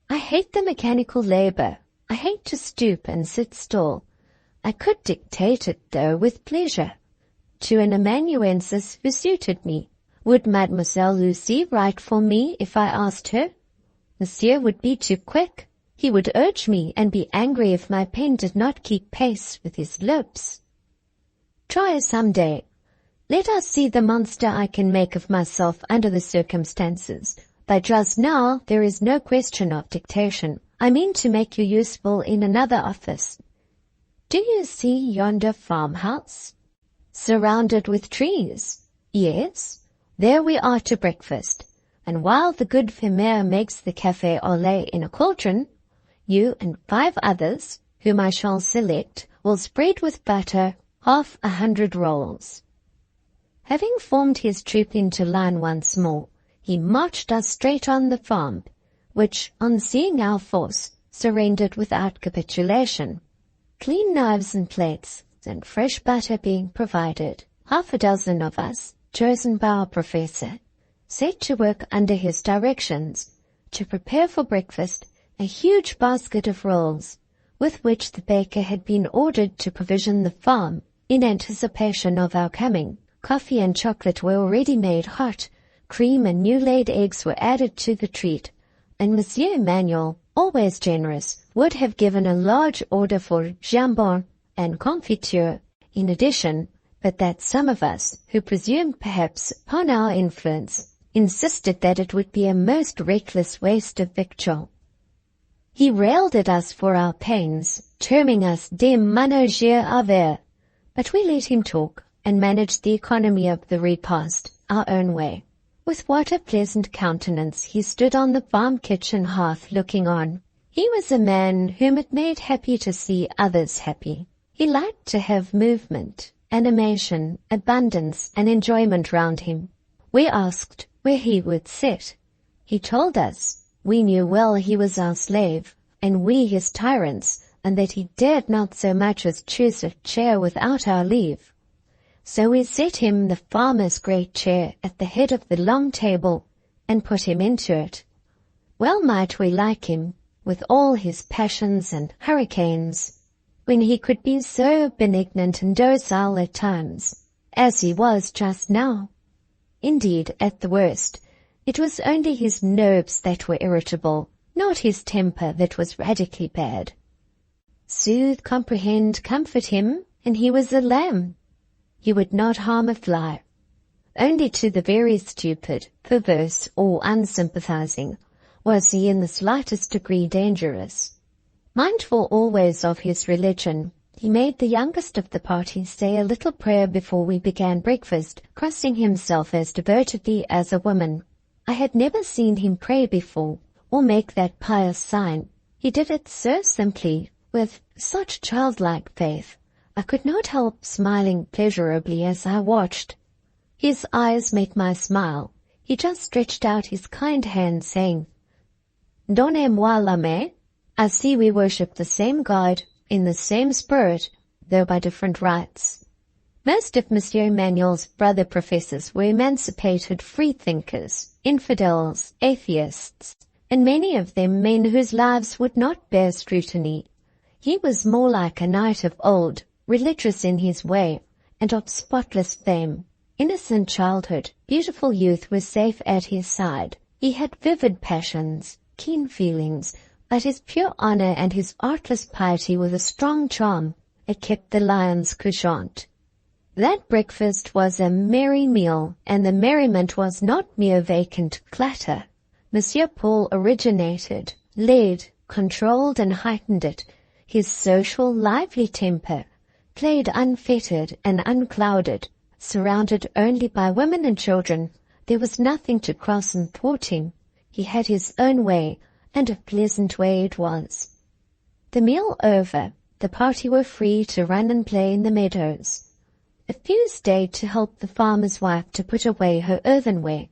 "I hate the mechanical labor. I hate to stoop and sit still. I could dictate it, though, with pleasure, to an amanuensis who suited me. Would Mademoiselle Lucy write for me if I asked her? Monsieur would be too quick. He would urge me and be angry if my pen did not keep pace with his lips. Try some day. Let us see the monster I can make of myself under the circumstances. But just now there is no question of dictation. I mean to make you useful in another office. Do you see yonder farmhouse? Surrounded with trees? Yes. There we are to breakfast. And while the good Femere makes the café au lait in a cauldron, you and 5 others, whom I shall select, will spread with butter 100 rolls. Having formed his troop into line once more, he marched us straight on the farm, which, on seeing our force, surrendered without capitulation. Clean knives and plates, and fresh butter being provided, 6 of us, chosen by our professor, set to work under his directions to prepare for breakfast a huge basket of rolls, with which the baker had been ordered to provision the farm in anticipation of our coming. Coffee and chocolate were already made hot, cream and new-laid eggs were added to the treat, and Monsieur Emmanuel, always generous, would have given a large order for jambon and confiture in addition, but that some of us, who presumed perhaps upon our influence, insisted that it would be a most reckless waste of victual. He railed at us for our pains, terming us des managers à verre, but we let him talk and managed the economy of the repast our own way. With what a pleasant countenance he stood on the farm kitchen hearth looking on. He was a man whom it made happy to see others happy. He liked to have movement, animation, abundance, and enjoyment round him. We asked where he would sit. He told us. We knew well he was our slave, and we his tyrants, and that he dared not so much as choose a chair without our leave. So we set him the farmer's great chair at the head of the long table, and put him into it. Well might we like him, with all his passions and hurricanes, when he could be so benignant and docile at times, as he was just now. Indeed, at the worst, it was only his nerves that were irritable, not his temper that was radically bad. Soothe, comprehend, comfort him, and he was a lamb. He would not harm a fly. Only to the very stupid, perverse, or unsympathizing was he in the slightest degree dangerous. Mindful always of his religion, he made the youngest of the party say a little prayer before we began breakfast, crossing himself as devotedly as a woman. I had never seen him pray before, or make that pious sign. He did it so simply, with such childlike faith. I could not help smiling pleasurably as I watched. His eyes met my smile. He just stretched out his kind hand, saying, "Donnez-moi la main." I see we worship the same God, in the same spirit, though by different rites. Most of Monsieur Emmanuel's brother professors were emancipated freethinkers, infidels, atheists, and many of them men whose lives would not bear scrutiny. He was more like a knight of old, religious in his way, and of spotless fame. Innocent childhood, beautiful youth were safe at his side. He had vivid passions, keen feelings, but his pure honor and his artless piety were the strong charm. It kept the lions couchant. That breakfast was a merry meal, and the merriment was not mere vacant clatter. Monsieur Paul originated, led, controlled, and heightened it. His social, lively temper, played unfettered and unclouded, surrounded only by women and children. There was nothing to cross and thwart him. He had his own way, and a pleasant way it was. The meal over, the party were free to run and play in the meadows. A few stayed to help the farmer's wife to put away her earthenware.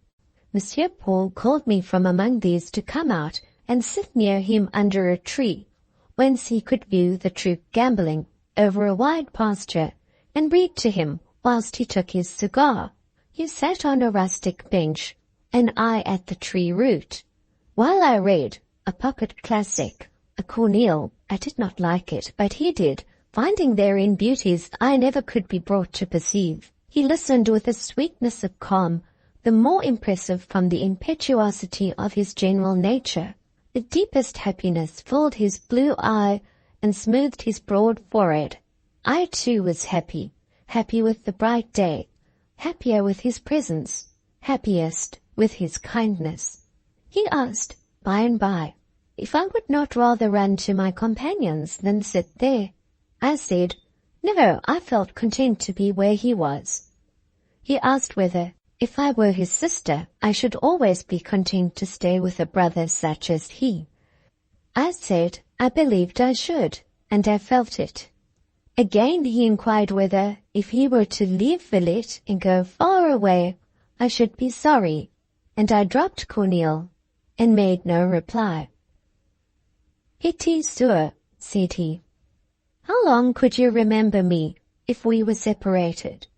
Monsieur Paul called me from among these to come out and sit near him under a tree, whence he could view the troop gambolling over a wide pasture, and read to him whilst he took his cigar. He sat on a rustic bench, and I at the tree root. While I read a pocket classic, a Corneille, I did not like it, but he did, finding therein beauties I never could be brought to perceive. He listened with a sweetness of calm, the more impressive from the impetuosity of his general nature. The deepest happiness filled his blue eye and smoothed his broad forehead. I too was happy, happy with the bright day, happier with his presence, happiest with his kindness. He asked, by and by, if I would not rather run to my companions than sit there. I said, no, I felt content to be where he was. He asked whether, if I were his sister, I should always be content to stay with a brother such as he. I said, I believed I should, and I felt it. Again he inquired whether, if he were to leave Villette and go far away, I should be sorry, and I dropped Corneille, and made no reply. "Petit sûr," said he, "how long could you remember me if we were separated?"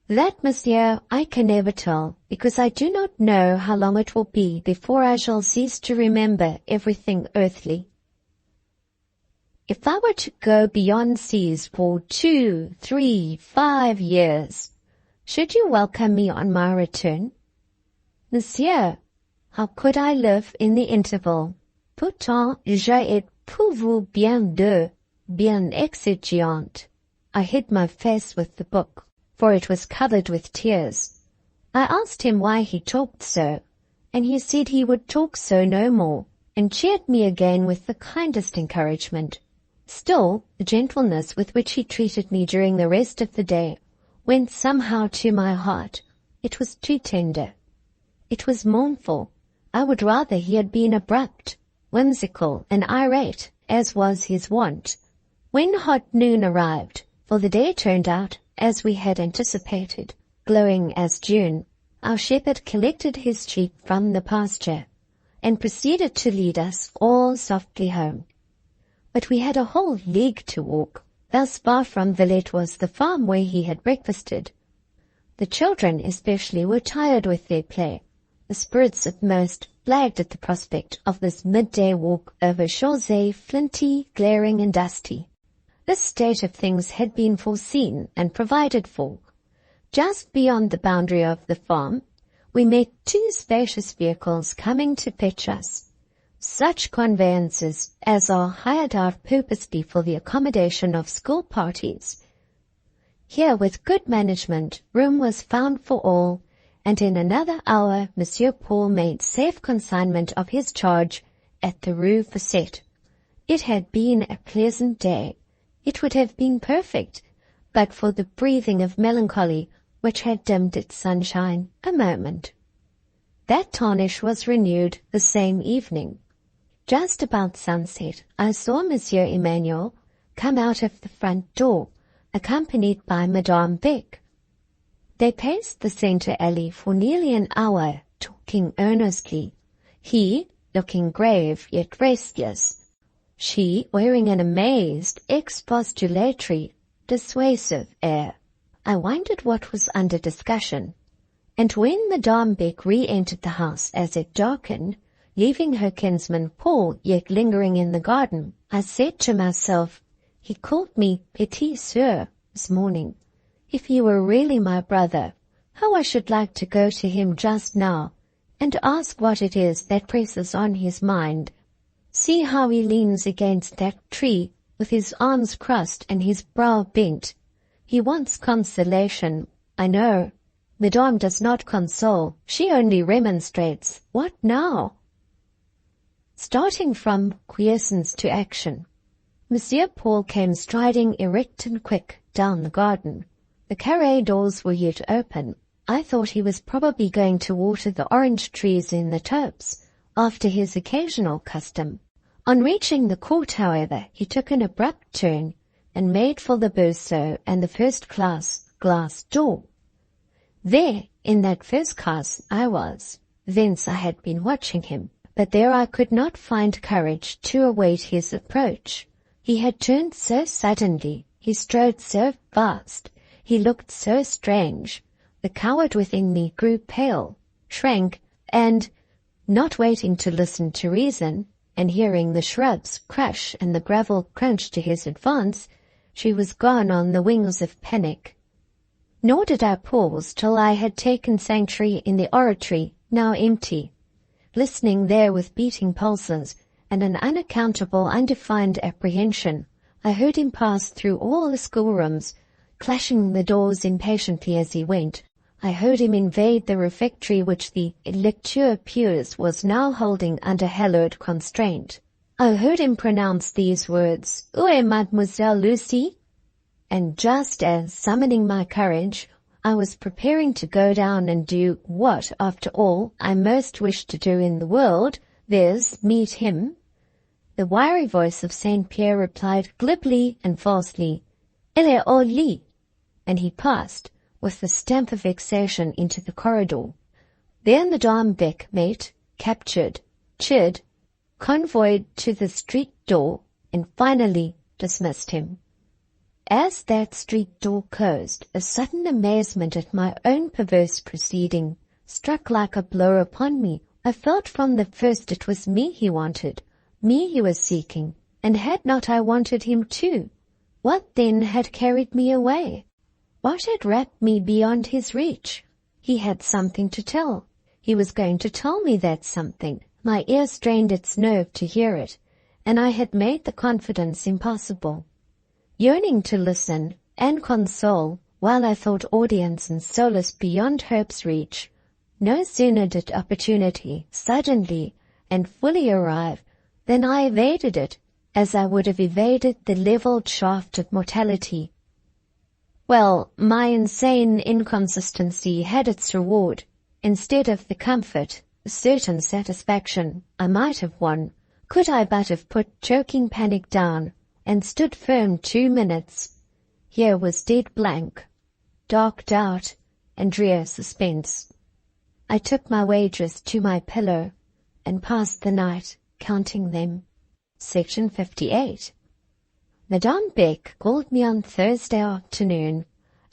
"That, monsieur, I can never tell, because I do not know how long it will be before I shall cease to remember everything earthly. If I were to go beyond seas for 2, 3, 5 years, should you welcome me on my return?" "Monsieur, how could I live in the interval? Pourtant, j'ai été pour vous bien exigeante." I hid my face with the book, for it was covered with tears. I asked him why he talked so, and he said he would talk so no more, and cheered me again with the kindest encouragement. Still, the gentleness with which he treated me during the rest of the day went somehow to my heart. It was too tender. It was mournful. I would rather he had been abrupt, whimsical, and irate, as was his wont. When hot noon arrived, for the day turned out, as we had anticipated, glowing as June, our shepherd collected his sheep from the pasture, and proceeded to lead us all softly home. But we had a whole league to walk. Thus far from Villette was the farm where he had breakfasted. The children especially were tired with their play. The spirits of most flagged at the prospect of this midday walk over chaussee, flinty, glaring, and dusty. This state of things had been foreseen and provided for. Just beyond the boundary of the farm, we met 2 spacious vehicles coming to fetch us. Such conveyances as are hired out purposely for the accommodation of school parties. Here, with good management, room was found for all, and in another hour Monsieur Paul made safe consignment of his charge at the Rue Villette. It had been a pleasant day. It would have been perfect, but for the breathing of melancholy which had dimmed its sunshine a moment. That tarnish was renewed the same evening. Just about sunset, I saw Monsieur Emmanuel come out of the front door, accompanied by Madame Beck. They paced the centre alley for nearly an hour, talking earnestly, he looking grave yet restless, she wearing an amazed, expostulatory, dissuasive air. I wondered what was under discussion, and when Madame Beck re-entered the house as it darkened, leaving her kinsman Paul yet lingering in the garden, I said to myself, he called me petit sûr this morning. If he were really my brother, how I should like to go to him just now, and ask what it is that presses on his mind. See how he leans against that tree, with his arms crossed and his brow bent. He wants consolation, I know. Madame does not console, she only remonstrates. What now? Starting from quiescence to action, Monsieur Paul came striding erect and quick down the garden. The carré doors were yet open. I thought he was probably going to water the orange trees in the tubs, after his occasional custom. On reaching the court, however, he took an abrupt turn and made for the berceau and the first-class glass door. There, in that first class, I was. Thence I had been watching him, but there I could not find courage to await his approach. He had turned so suddenly, he strode so fast, he looked so strange. The coward within me grew pale, shrank, and, not waiting to listen to reason, and hearing the shrubs crash and the gravel crunch to his advance, she was gone on the wings of panic. Nor did I pause till I had taken sanctuary in the oratory, now empty. Listening there with beating pulses and an unaccountable, undefined apprehension, I heard him pass through all the schoolrooms, clashing the doors impatiently as he went. I heard him invade the refectory which the lecture pews was now holding under hallowed constraint. I heard him pronounce these words, "Où est Mademoiselle Lucy?" And just as, summoning my courage, I was preparing to go down and do what, after all, I most wished to do in the world, viz., meet him, the wiry voice of St. Pierre replied glibly and falsely, "Elle est au lit," and he passed, with the stamp of vexation, into the corridor. Then the dame Beck met, captured, chid, convoyed to the street door, and finally dismissed him. As that street door closed, a sudden amazement at my own perverse proceeding struck like a blow upon me. I felt from the first it was me he wanted, me he was seeking, and had not I wanted him too? What then had carried me away? What had wrapped me beyond his reach? He had something to tell. He was going to tell me that something. My ear strained its nerve to hear it, and I had made the confidence impossible. Yearning to listen and console, while I thought audience and solace beyond hope's reach, no sooner did opportunity suddenly and fully arrive than I evaded it, as I would have evaded the levelled shaft of mortality. Well, my insane inconsistency had its reward. Instead of the comfort, a certain satisfaction I might have won, could I but have put choking panic down, and stood firm 2 minutes. Here was dead blank, dark doubt, and drear suspense. I took my wages to my pillow, and passed the night counting them. Section 58. Madame Beck called me on Thursday afternoon,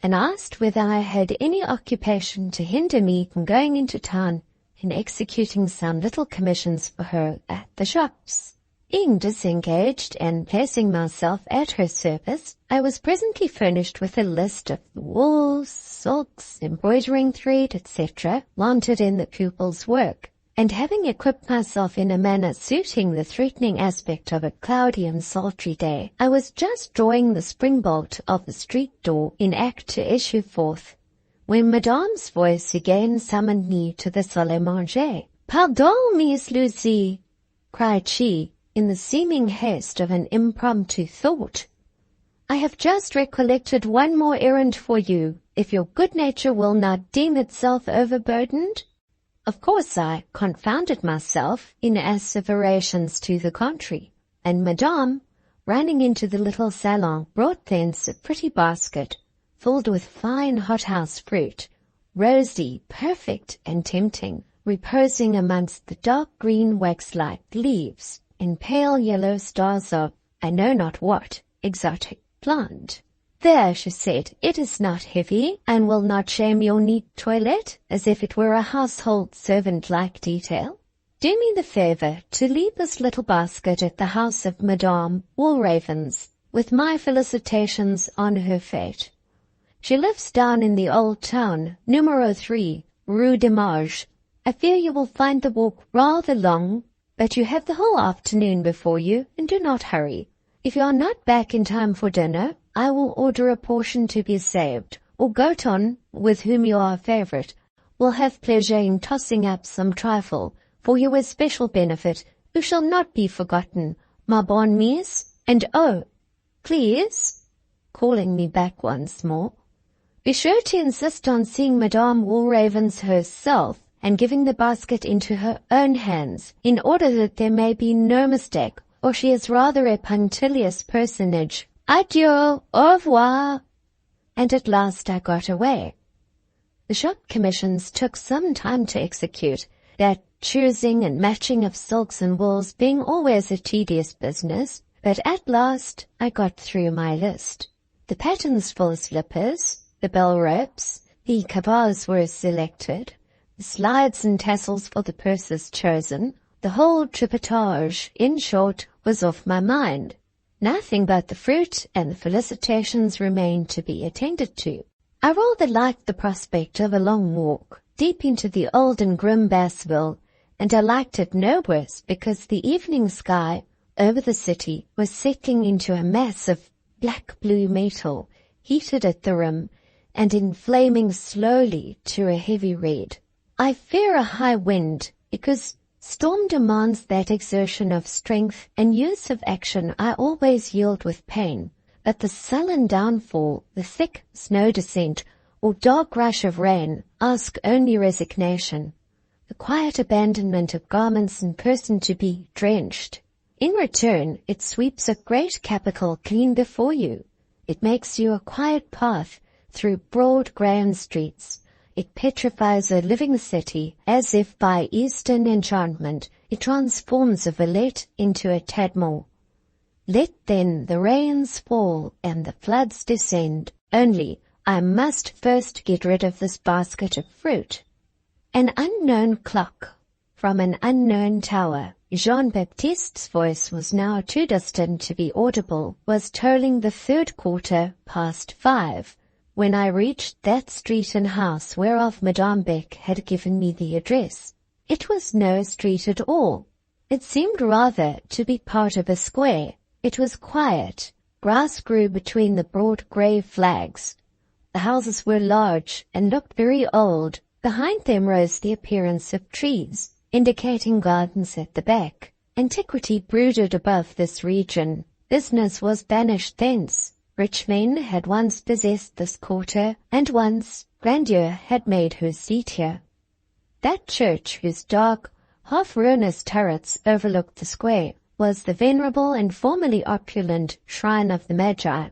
and asked whether I had any occupation to hinder me from going into town and executing some little commissions for her at the shops. Being disengaged and placing myself at her service, I was presently furnished with a list of the wools, silks, embroidering thread, etc., wanted in the pupil's work, and having equipped myself in a manner suiting the threatening aspect of a cloudy and sultry day, I was just drawing the spring-bolt of the street door in act to issue forth, when Madame's voice again summoned me to the salle à manger. "Pardon, Miss Lucy," cried she, in the seeming haste of an impromptu thought. "I have just recollected one more errand for you, if your good nature will not deem itself overburdened." Of course I confounded myself in asseverations to the contrary, and Madame, running into the little salon, brought thence a pretty basket, filled with fine hothouse fruit, rosy, perfect, and tempting, reposing amongst the dark green wax-like leaves, and pale yellow stars of, I know not what, exotic plant. "There," she said, "it is not heavy, and will not shame your neat toilette, as if it were a household servant-like detail. Do me the favour to leave this little basket at the house of Madame Walravens, with my felicitations on her fate. She lives down in the old town, numero 3, Rue de Marge. I fear you will find the walk rather long, but you have the whole afternoon before you, and do not hurry. If you are not back in time for dinner, I will order a portion to be saved, or Goton, with whom you are a favourite, will have pleasure in tossing up some trifle for your especial benefit, who shall not be forgotten, ma bonne Miss, And oh, please, calling me back once more, be sure to insist on seeing Madame Walravens herself and giving the basket into her own hands, in order that there may be no mistake, or she is rather a punctilious personage. Adieu, au revoir. And at last I got away. The shop commissions took some time to execute, that choosing and matching of silks and wools being always a tedious business, but at last I got through my list. The patterns for the slippers, the bell ropes, the cabas were selected, the slides and tassels for the purses chosen, the whole tripotage, in short, was off my mind. Nothing but the fruit and the felicitations remained to be attended to. I rather liked the prospect of a long walk, deep into the old and grim Bassville, and I liked it no worse because the evening sky over the city was settling into a mass of black-blue metal, heated at the rim, and inflaming slowly to a heavy red. I fear a high wind, because storm demands that exertion of strength and use of action I always yield with pain, but the sullen downfall, the thick snow descent, or dark rush of rain ask only resignation, the quiet abandonment of garments and person to be drenched. In return, it sweeps a great capital clean before you. It makes you a quiet path through broad grand streets. It petrifies a living city as if by eastern enchantment it transforms a Villette into a Tadmor. Let then the rains fall and the floods descend, only I must first get rid of this basket of fruit. An unknown clock from an unknown tower, Jean-Baptiste's voice was now too distant to be audible, was tolling the 3/4 past 5, when I reached that street and house whereof Madame Beck had given me the address. It was no street at all. It seemed rather to be part of a square. It was quiet. Grass grew between the broad grey flags. The houses were large and looked very old. Behind them rose the appearance of trees, indicating gardens at the back. Antiquity brooded above this region. Business was banished thence. Rich men had once possessed this quarter, and once grandeur had made her seat here. That church, whose dark, half-ruinous turrets overlooked the square, was the venerable and formerly opulent shrine of the Magi.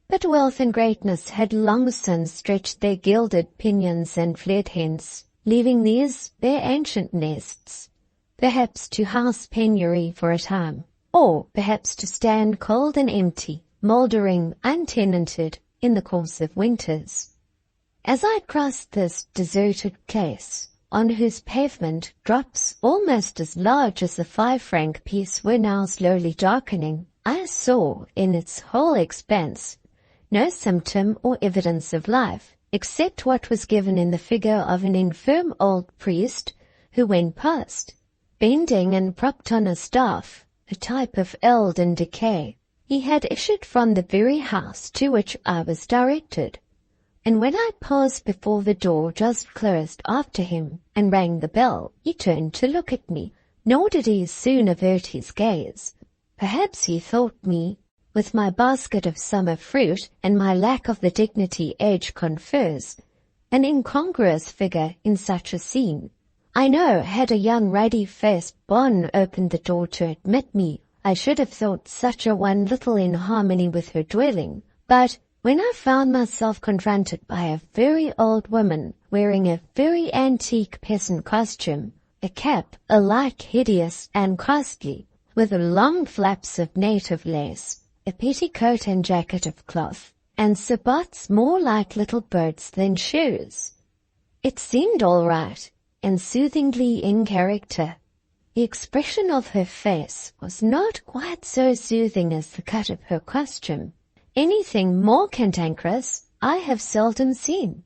But wealth and greatness had long since stretched their gilded pinions and fled hence, leaving these their ancient nests, perhaps to house penury for a time, or perhaps to stand cold and empty, mouldering, untenanted, in the course of winters. As I crossed this deserted place, on whose pavement drops almost as large as the 5-franc piece were now slowly darkening, I saw, in its whole expanse, no symptom or evidence of life, except what was given in the figure of an infirm old priest who went past, bending and propped on a staff, a type of eld and decay. He had issued from the very house to which I was directed, and when I paused before the door just closed after him and rang the bell, he turned to look at me, nor did he soon avert his gaze. Perhaps he thought me, with my basket of summer fruit and my lack of the dignity age confers, an incongruous figure in such a scene. I know, had a young ruddy-faced bonne opened the door to admit me, I should have thought such a one little in harmony with her dwelling, but when I found myself confronted by a very old woman wearing a very antique peasant costume, a cap alike hideous and costly, with long flaps of native lace, a petticoat and jacket of cloth, and sabots more like little boats than shoes. It seemed all right, and soothingly in character. The expression of her face was not quite so soothing as the cut of her costume. Anything more cantankerous I have seldom seen.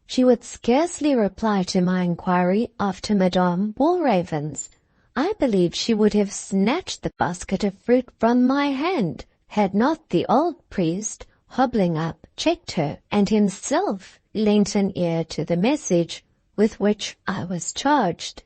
She would scarcely reply to my inquiry after Madame Walravens. I believe she would have snatched the basket of fruit from my hand, had not the old priest, hobbling up, checked her, and himself lent an ear to the message with which I was charged.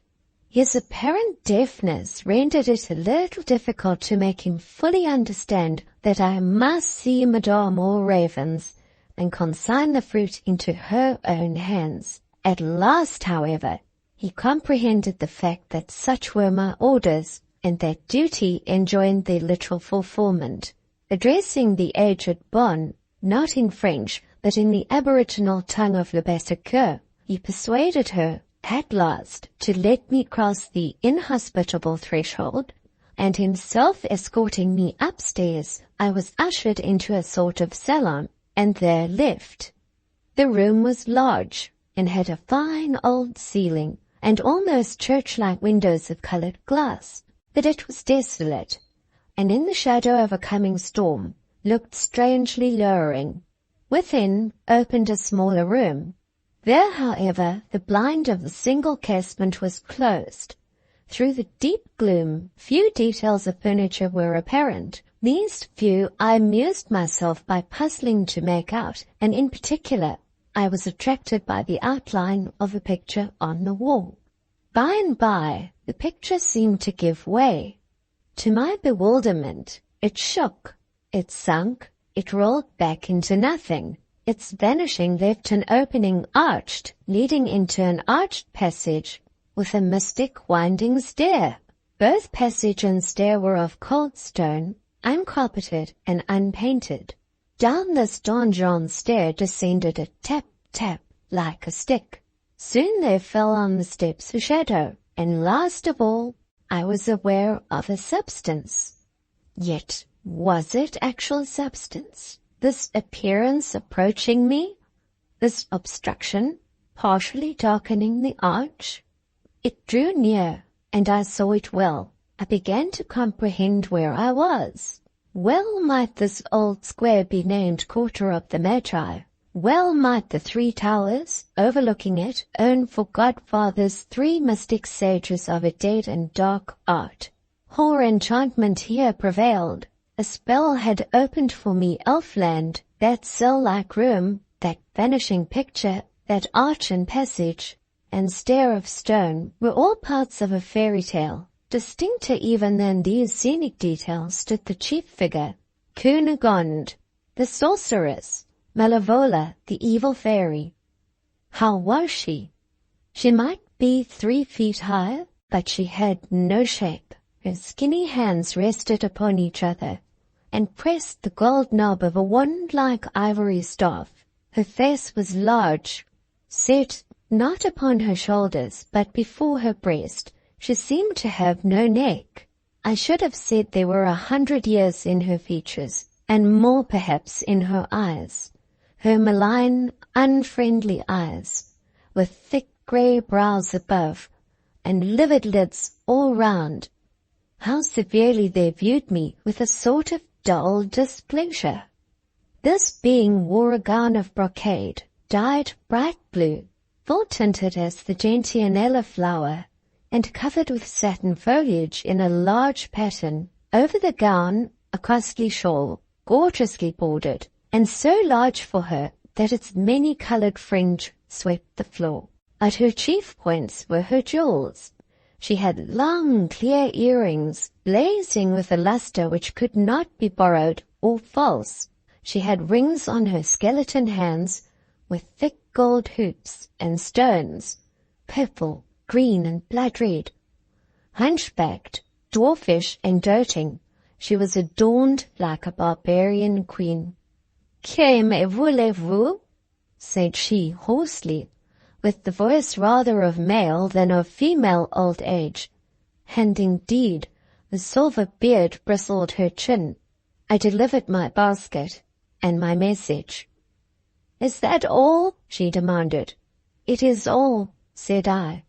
His apparent deafness rendered it a little difficult to make him fully understand that I must see Madame or Ravens and consign the fruit into her own hands. At last, however, he comprehended the fact that such were my orders, and that duty enjoined their literal fulfillment. Addressing the aged bonne, not in French, but in the aboriginal tongue of Le Bassecoeur, he persuaded her, at last, to let me cross the inhospitable threshold, and himself escorting me upstairs, I was ushered into a sort of salon, and there left. The room was large, and had a fine old ceiling, and almost church-like windows of coloured glass, but it was desolate, and in the shadow of a coming storm, looked strangely lowering. Within opened a smaller room. There, however, the blind of the single casement was closed. Through the deep gloom, few details of furniture were apparent. These few I amused myself by puzzling to make out, and in particular, I was attracted by the outline of a picture on the wall. By and by, the picture seemed to give way. To my bewilderment, it shook, it sunk, it rolled back into nothing. Its vanishing left an opening arched, leading into an arched passage, with a mystic winding stair. Both passage and stair were of cold stone, uncarpeted and unpainted. Down this donjon stair descended a tap-tap like a stick. Soon there fell on the steps a shadow, and last of all, I was aware of a substance. Yet, was it actual substance? This appearance approaching me? This obstruction, partially darkening the arch? It drew near, and I saw it well. I began to comprehend where I was. Well might this old square be named Quarter of the Magi. Well might the 3 towers, overlooking it, own for godfathers 3 mystic sages of a dead and dark art. Hoar enchantment here prevailed. A spell had opened for me elfland. That cell-like room, that vanishing picture, that arch and passage, and stair of stone were all parts of a fairy tale. Distincter even than these scenic details stood the chief figure, Cunegonde, the sorceress, Malavola, the evil fairy. How was she? She might be 3 feet high, but she had no shape. Her skinny hands rested upon each other, and pressed the gold knob of a wand-like ivory staff. Her face was large, set not upon her shoulders, but before her breast. She seemed to have no neck. I should have said there were 100 years in her features, and more perhaps in her eyes. Her malign, unfriendly eyes, with thick grey brows above, and livid lids all round. How severely they viewed me, with a sort of dull displeasure. This being wore a gown of brocade, dyed bright blue, full-tinted as the gentianella flower, and covered with satin foliage in a large pattern. Over the gown, a costly shawl, gorgeously bordered, and so large for her that its many-coloured fringe swept the floor. At her chief points were her jewels. She had long, clear earrings, blazing with a lustre which could not be borrowed or false. She had rings on her skeleton hands, with thick gold hoops and stones, purple, green and blood-red. Hunchbacked, dwarfish and doting, she was adorned like a barbarian queen. "Que me voulez-vous?" said she hoarsely, with the voice rather of male than of female old age, and indeed the silver beard bristled her chin. I delivered my basket and my message. "Is that all?" she demanded. "It is all," said I.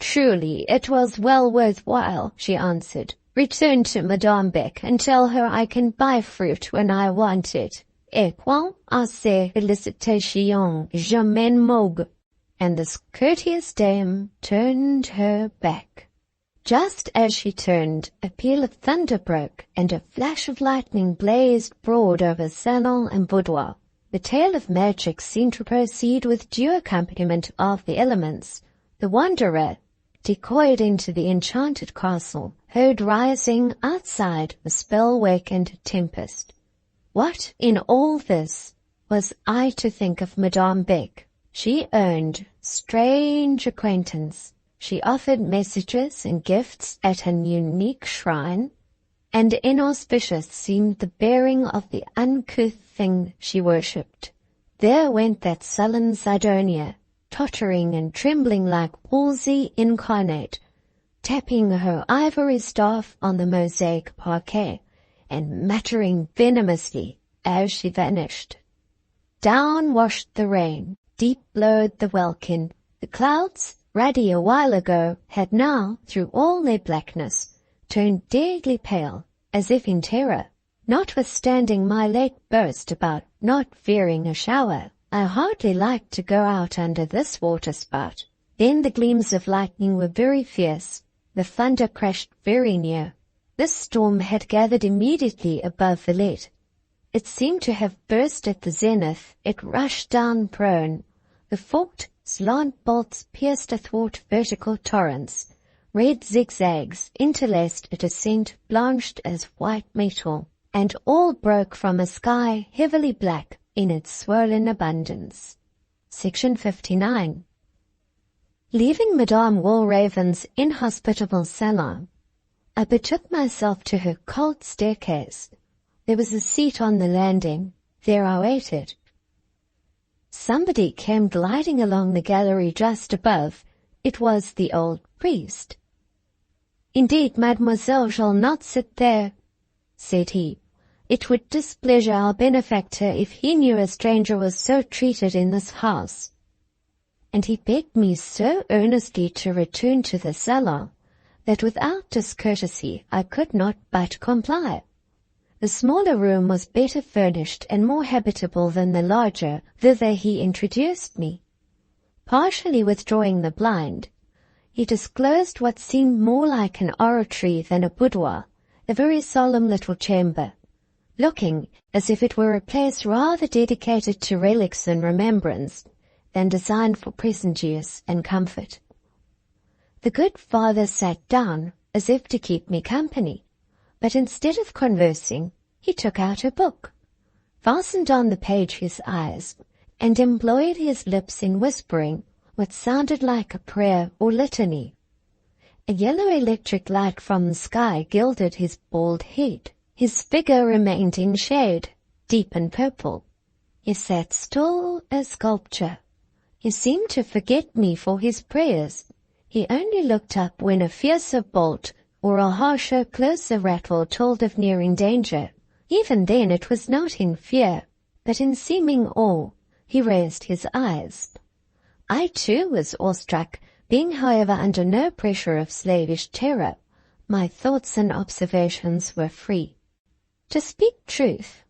"Truly, it was well worth while," she answered. "Return to Madame Beck and tell her I can buy fruit when I want it. Et quant à ces félicitations, je m'en moque." And this courteous dame turned her back. Just as she turned, a peal of thunder broke, and a flash of lightning blazed broad over salon and boudoir. The tale of magic seemed to proceed with due accompaniment of the elements. The wanderer, decoyed into the enchanted castle, heard rising outside a spell-wakened tempest. What in all this was I to think of Madame Beck? She earned strange acquaintance. She offered messages and gifts at an unique shrine, and inauspicious seemed the bearing of the uncouth thing she worshipped. There went that sullen Sidonia, tottering and trembling like palsy incarnate, tapping her ivory staff on the mosaic parquet, and muttering venomously as she vanished. Down washed the rain, deep blowed the welkin. The clouds, ruddy a while ago, had now, through all their blackness, turned deadly pale, as if in terror. Notwithstanding my late boast about not fearing a shower, I hardly liked to go out under this waterspout. Then the gleams of lightning were very fierce. The thunder crashed very near. This storm had gathered immediately above Villette. It seemed to have burst at the zenith. It rushed down prone. The forked, slant bolts pierced athwart vertical torrents. Red zigzags interlaced a descent blanched as white metal, and all broke from a sky heavily black in its swollen abundance. Section 59. Leaving Madame Walraven's inhospitable salon, I betook myself to her cold staircase. There was a seat on the landing. There I waited. Somebody came gliding along the gallery just above. It was the old priest. "Indeed, mademoiselle shall not sit there," said he. "It would displeasure our benefactor if he knew a stranger was so treated in this house." And he begged me so earnestly to return to the salon that without discourtesy I could not but comply. The smaller room was better furnished and more habitable than the larger. Thither he introduced me. Partially withdrawing the blind, he disclosed what seemed more like an oratory than a boudoir, a very solemn little chamber, looking as if it were a place rather dedicated to relics and remembrance than designed for present use and comfort. The good father sat down as if to keep me company, but instead of conversing, he took out a book, fastened on the page his eyes, and employed his lips in whispering what sounded like a prayer or litany. A yellow electric light from the sky gilded his bald head. His figure remained in shade, deep and purple. He sat still as sculpture. He seemed to forget me for his prayers. He only looked up when a fiercer bolt or a harsher, closer rattle told of nearing danger. Even then it was not in fear, but in seeming awe. He raised his eyes. I too was awestruck, being however under no pressure of slavish terror. My thoughts and observations were free. To speak truth,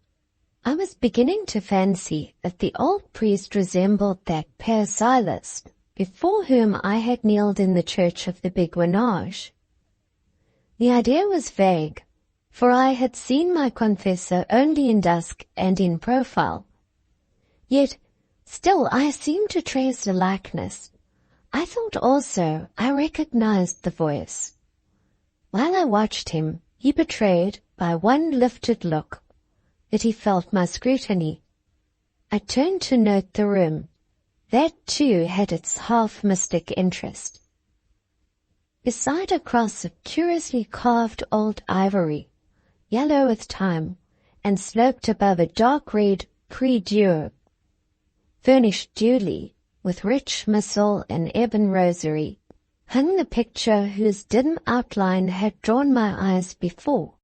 I was beginning to fancy that the old priest resembled that Père Silas, before whom I had kneeled in the church of the Beguinage. The idea was vague, for I had seen my confessor only in dusk and in profile. Yet still I seemed to trace a likeness. I thought also I recognized the voice. While I watched him, he betrayed, by one lifted look, that he felt my scrutiny. I turned to note the room. That too had its half-mystic interest. Beside a cross of curiously carved old ivory, yellow with time, and sloped above a dark red prie-dieu, furnished duly with rich missal and ebon rosary, hung the picture whose dim outline had drawn my eyes before,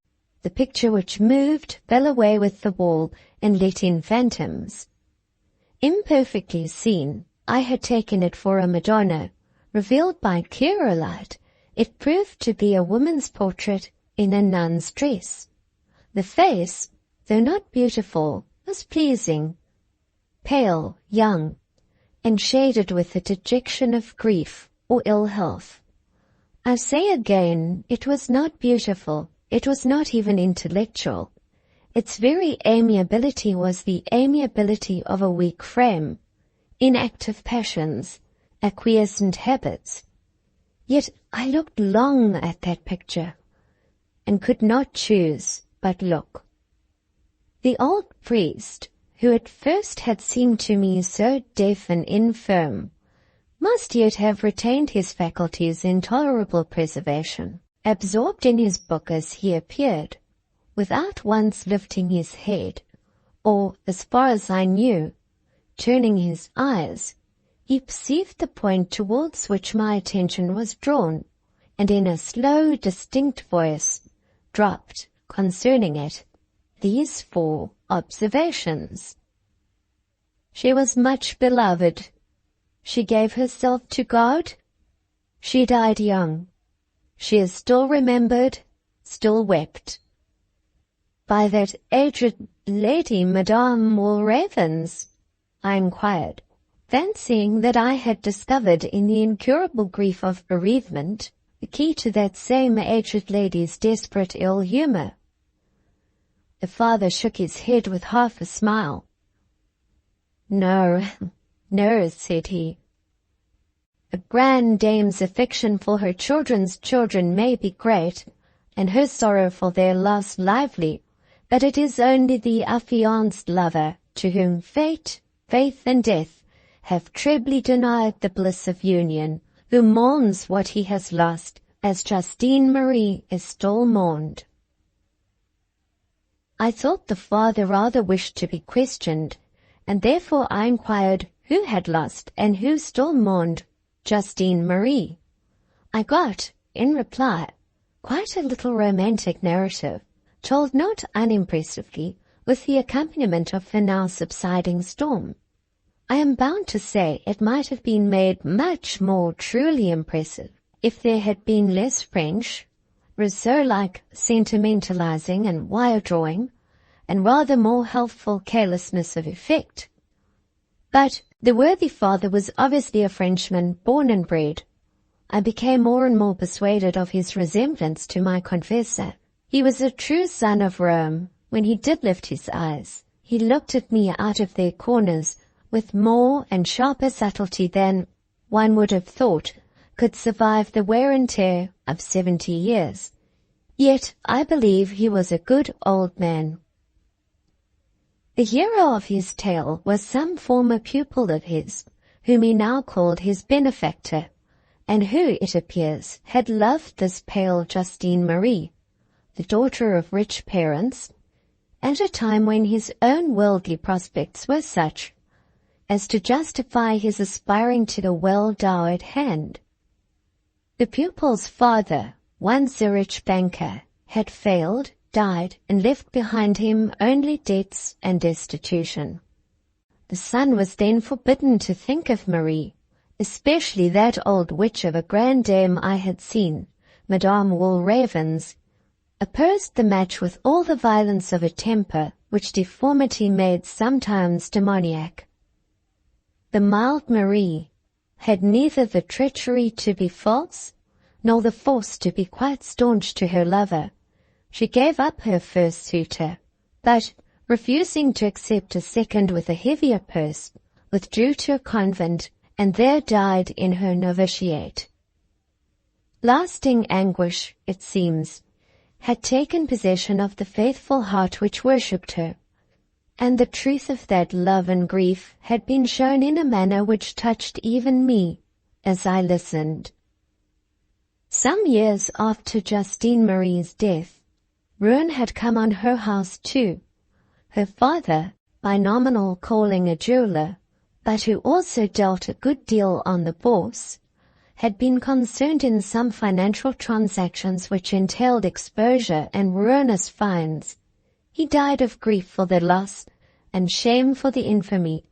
the picture which moved, fell away with the wall, and let in phantoms. Imperfectly seen, I had taken it for a Madonna. Revealed by clearer light, it proved to be a woman's portrait in a nun's dress. The face, though not beautiful, was pleasing, pale, young, and shaded with the dejection of grief or ill health. I say again, it was not beautiful, it was not even intellectual. Its very amiability was the amiability of a weak frame, inactive passions, acquiescent habits. Yet I looked long at that picture, and could not choose but look. The old priest, who at first had seemed to me so deaf and infirm, must yet have retained his faculties in tolerable preservation. Absorbed in his book as he appeared, without once lifting his head, or, as far as I knew, turning his eyes, he perceived the point towards which my attention was drawn, and in a slow, distinct voice dropped, concerning it, these 4 observations. She was much beloved. She gave herself to God. She died young. She is still remembered, still wept. By that aged lady, Madame Walravens, I inquired, fancying that I had discovered in the incurable grief of bereavement the key to that same aged lady's desperate ill humour. The father shook his head with half a smile. No, no, said he. A grand dame's affection for her children's children may be great, and her sorrow for their loss lively, but it is only the affianced lover to whom fate, faith, and death have trebly denied the bliss of union, who mourns what he has lost, as Justine Marie is still mourned. I thought the father rather wished to be questioned, and therefore I inquired who had lost and who still mourned Justine Marie. I got, in reply, quite a little romantic narrative, told not unimpressively, with the accompaniment of the now subsiding storm. I am bound to say it might have been made much more truly impressive if there had been less French, Rousseau-like sentimentalizing and wire-drawing, and rather more healthful carelessness of effect. But the worthy father was obviously a Frenchman born and bred. I became more and more persuaded of his resemblance to my confessor. He was a true son of Rome. When he did lift his eyes, he looked at me out of their corners with more and sharper subtlety than, one would have thought, could survive the wear and tear of 70 years. Yet I believe he was a good old man. The hero of his tale was some former pupil of his, whom he now called his benefactor, and who, it appears, had loved this pale Justine Marie, the daughter of rich parents, at a time when his own worldly prospects were such as to justify his aspiring to the well-dowered hand. The pupil's father, once a rich banker, had failed, died, and left behind him only debts and destitution. The son was then forbidden to think of Marie, especially that old witch of a grand dame I had seen, Madame Walravens, opposed the match with all the violence of a temper which deformity made sometimes demoniac. The mild Marie had neither the treachery to be false, nor the force to be quite staunch to her lover. She gave up her first suitor, but, refusing to accept a second with a heavier purse, withdrew to a convent, and there died in her novitiate. Lasting anguish, it seems, had taken possession of the faithful heart which worshipped her, and the truth of that love and grief had been shown in a manner which touched even me, as I listened. Some years after Justine Marie's death, ruin had come on her house too. Her father, by nominal calling a jeweller, but who also dealt a good deal on the bourse, had been concerned in some financial transactions which entailed exposure and ruinous fines. He died of grief for the loss and shame for the infamy.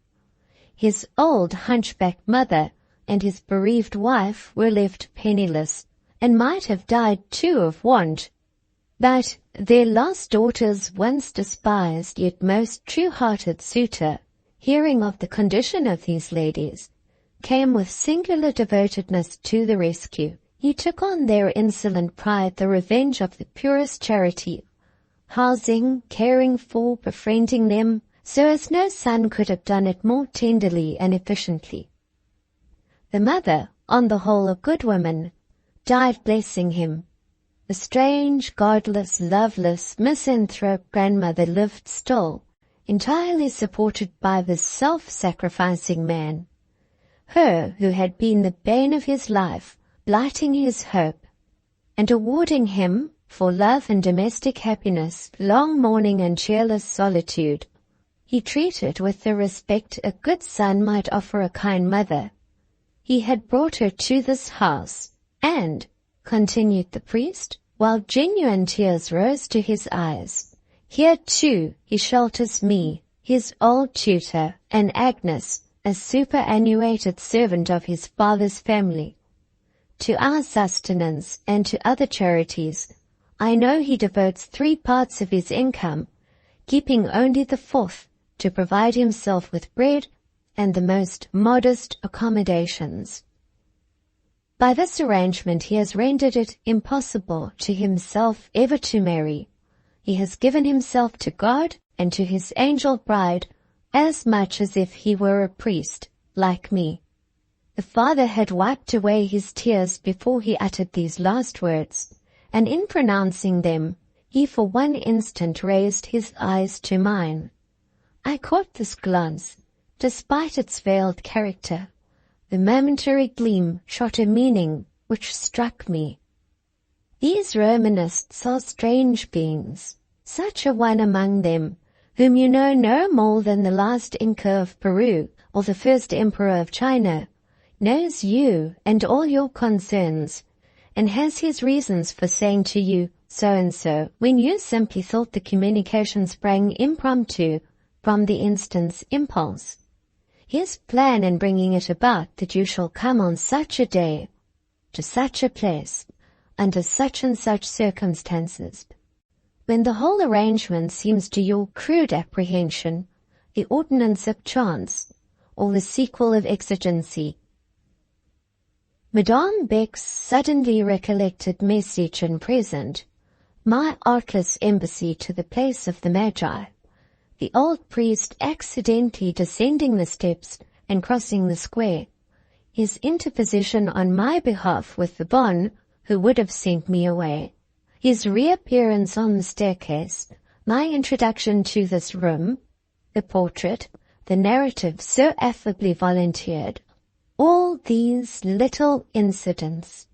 His old hunchback mother and his bereaved wife were left penniless, and might have died too of want. But their lost daughter's once despised yet most true-hearted suitor, hearing of the condition of these ladies, came with singular devotedness to the rescue. He took on their insolent pride the revenge of the purest charity, housing, caring for, befriending them, so as no son could have done it more tenderly and efficiently. The mother, on the whole a good woman, died blessing him. The strange, godless, loveless, misanthrope grandmother lived still, entirely supported by this self-sacrificing man. Her who had been the bane of his life, blighting his hope, and awarding him, for love and domestic happiness, long mourning and cheerless solitude, he treated with the respect a good son might offer a kind mother. He had brought her to this house, and, continued the priest, while genuine tears rose to his eyes, here too he shelters me, his old tutor, and Agnes, a superannuated servant of his father's family. To our sustenance and to other charities, I know he devotes 3 parts of his income, keeping only the 4th to provide himself with bread and the most modest accommodations. By this arrangement he has rendered it impossible to himself ever to marry. He has given himself to God and to his angel bride as much as if he were a priest, like me. The father had wiped away his tears before he uttered these last words, and in pronouncing them, he for one instant raised his eyes to mine. I caught this glance, despite its veiled character. The momentary gleam shot a meaning which struck me. These Romanists are strange beings, such a one among them, whom you know no more than the last Inca of Peru or the first Emperor of China, knows you and all your concerns, and has his reasons for saying to you so-and-so, when you simply thought the communication sprang impromptu from the instant's impulse. His plan in bringing it about that you shall come on such a day, to such a place, under such and such circumstances, when the whole arrangement seems to your crude apprehension the ordinance of chance, or the sequel of exigency. Madame Beck's suddenly recollected message and present, my artless embassy to the place of the Magi, the old priest accidentally descending the steps and crossing the square, his interposition on my behalf with the bonne who would have sent me away, his reappearance on the staircase, my introduction to this room, the portrait, the narrative so affably volunteered, all these little incidents,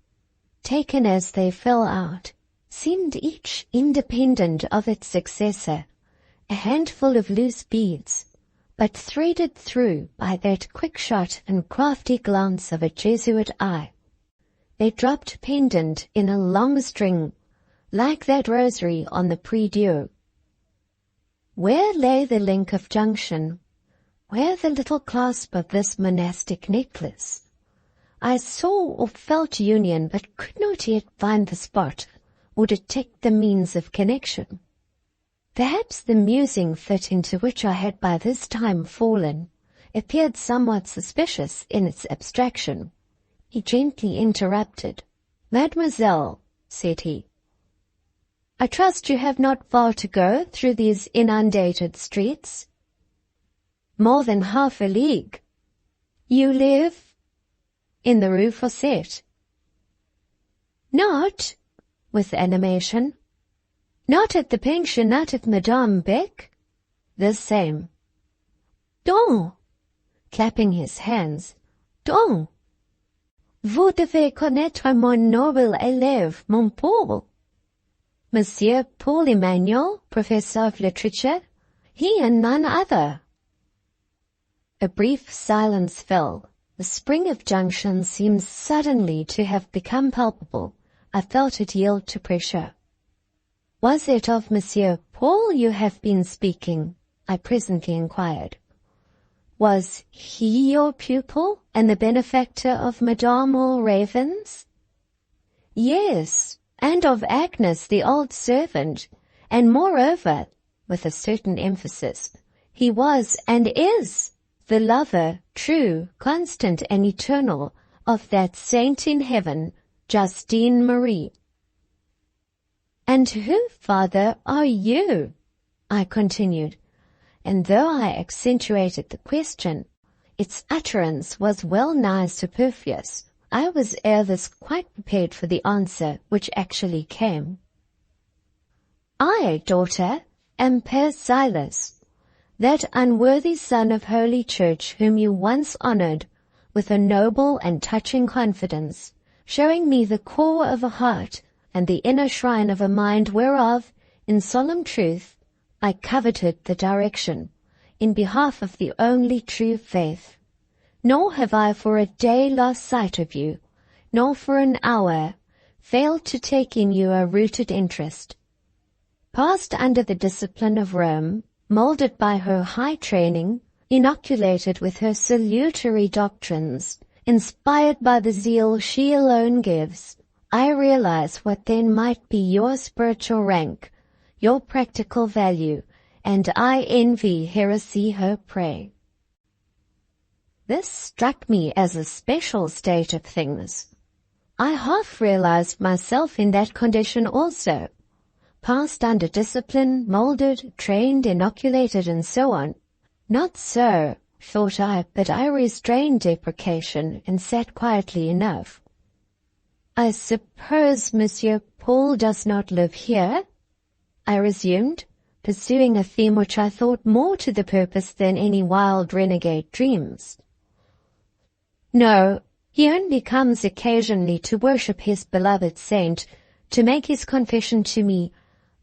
taken as they fell out, seemed each independent of its successor, a handful of loose beads, but threaded through by that quick shot and crafty glance of a Jesuit eye. They dropped pendant in a long string, like that rosary on the prie-dieu. Where lay the link of junction? Where the little clasp of this monastic necklace? I saw or felt union, but could not yet find the spot, or detect the means of connection. Perhaps the musing fit into which I had by this time fallen appeared somewhat suspicious in its abstraction. He gently interrupted. "Mademoiselle," said he, "I trust you have not far to go through these inundated streets?" "More than half a league." "You live?" "In the Rue Fossette." "Not," with animation, "not at the pensionnat of Madame Beck?" "The same." "Donc," clapping his hands, "donc, vous devez connaître mon noble élève, mon Paul." "Monsieur Paul Emmanuel, professor of literature? He and none other." A brief silence fell. The spring of junction seemed suddenly to have become palpable. I felt it yield to pressure. "Was it of Monsieur Paul you have been speaking?" I presently inquired. "Was he your pupil, and the benefactor of Madame All Ravens?" "Yes, and of Agnes, the old servant, and moreover," with a certain emphasis, "he was and is the lover, true, constant, and eternal, of that saint in heaven, Justine Marie." "And who, father, are you?" I continued, and though I accentuated the question, its utterance was well nigh superfluous. I was ere this quite prepared for the answer which actually came. I, daughter, am Per Silas, that unworthy son of Holy Church whom you once honored with a noble and touching confidence, showing me the core of a heart and the inner shrine of a mind whereof, in solemn truth, I coveted the direction, in behalf of the only true faith. Nor have I for a day lost sight of you, nor for an hour failed to take in you a rooted interest. Passed under the discipline of Rome, molded by her high training, inoculated with her salutary doctrines, inspired by the zeal she alone gives, I realize what then might be your spiritual rank, your practical value, and I envy heresy her prey. This struck me as a special state of things. I half realized myself in that condition also, passed under discipline, molded, trained, inoculated, and so on. Not so, thought I, but I restrained deprecation and sat quietly enough. I suppose Monsieur Paul does not live here? I resumed, pursuing a theme which I thought more to the purpose than any wild renegade dreams. No, he only comes occasionally to worship his beloved saint, to make his confession to me,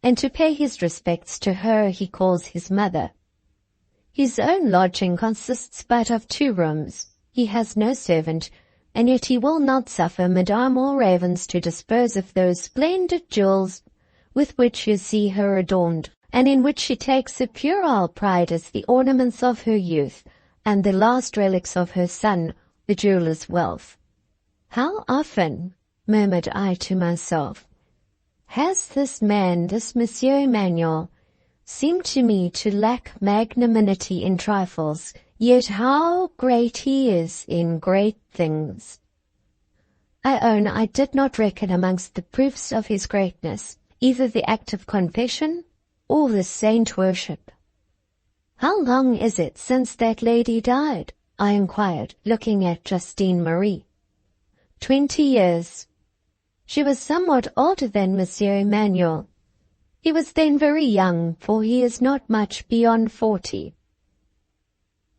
and to pay his respects to her he calls his mother. His own lodging consists but of 2 rooms. He has no servant, and yet he will not suffer Madame or Ravens to dispose of those splendid jewels with which you see her adorned, and in which she takes a puerile pride as the ornaments of her youth, and the last relics of her son, the jeweller's wealth. How often, murmured I to myself, has this man, this Monsieur Emmanuel, seemed to me to lack magnanimity in trifles, yet how great he is in great things. I own I did not reckon amongst the proofs of his greatness either the act of confession or the saint worship. How long is it since that lady died? I inquired, looking at Justine Marie. 20 years. She was somewhat older than Monsieur Emmanuel. He was then very young, for he is not much beyond 40.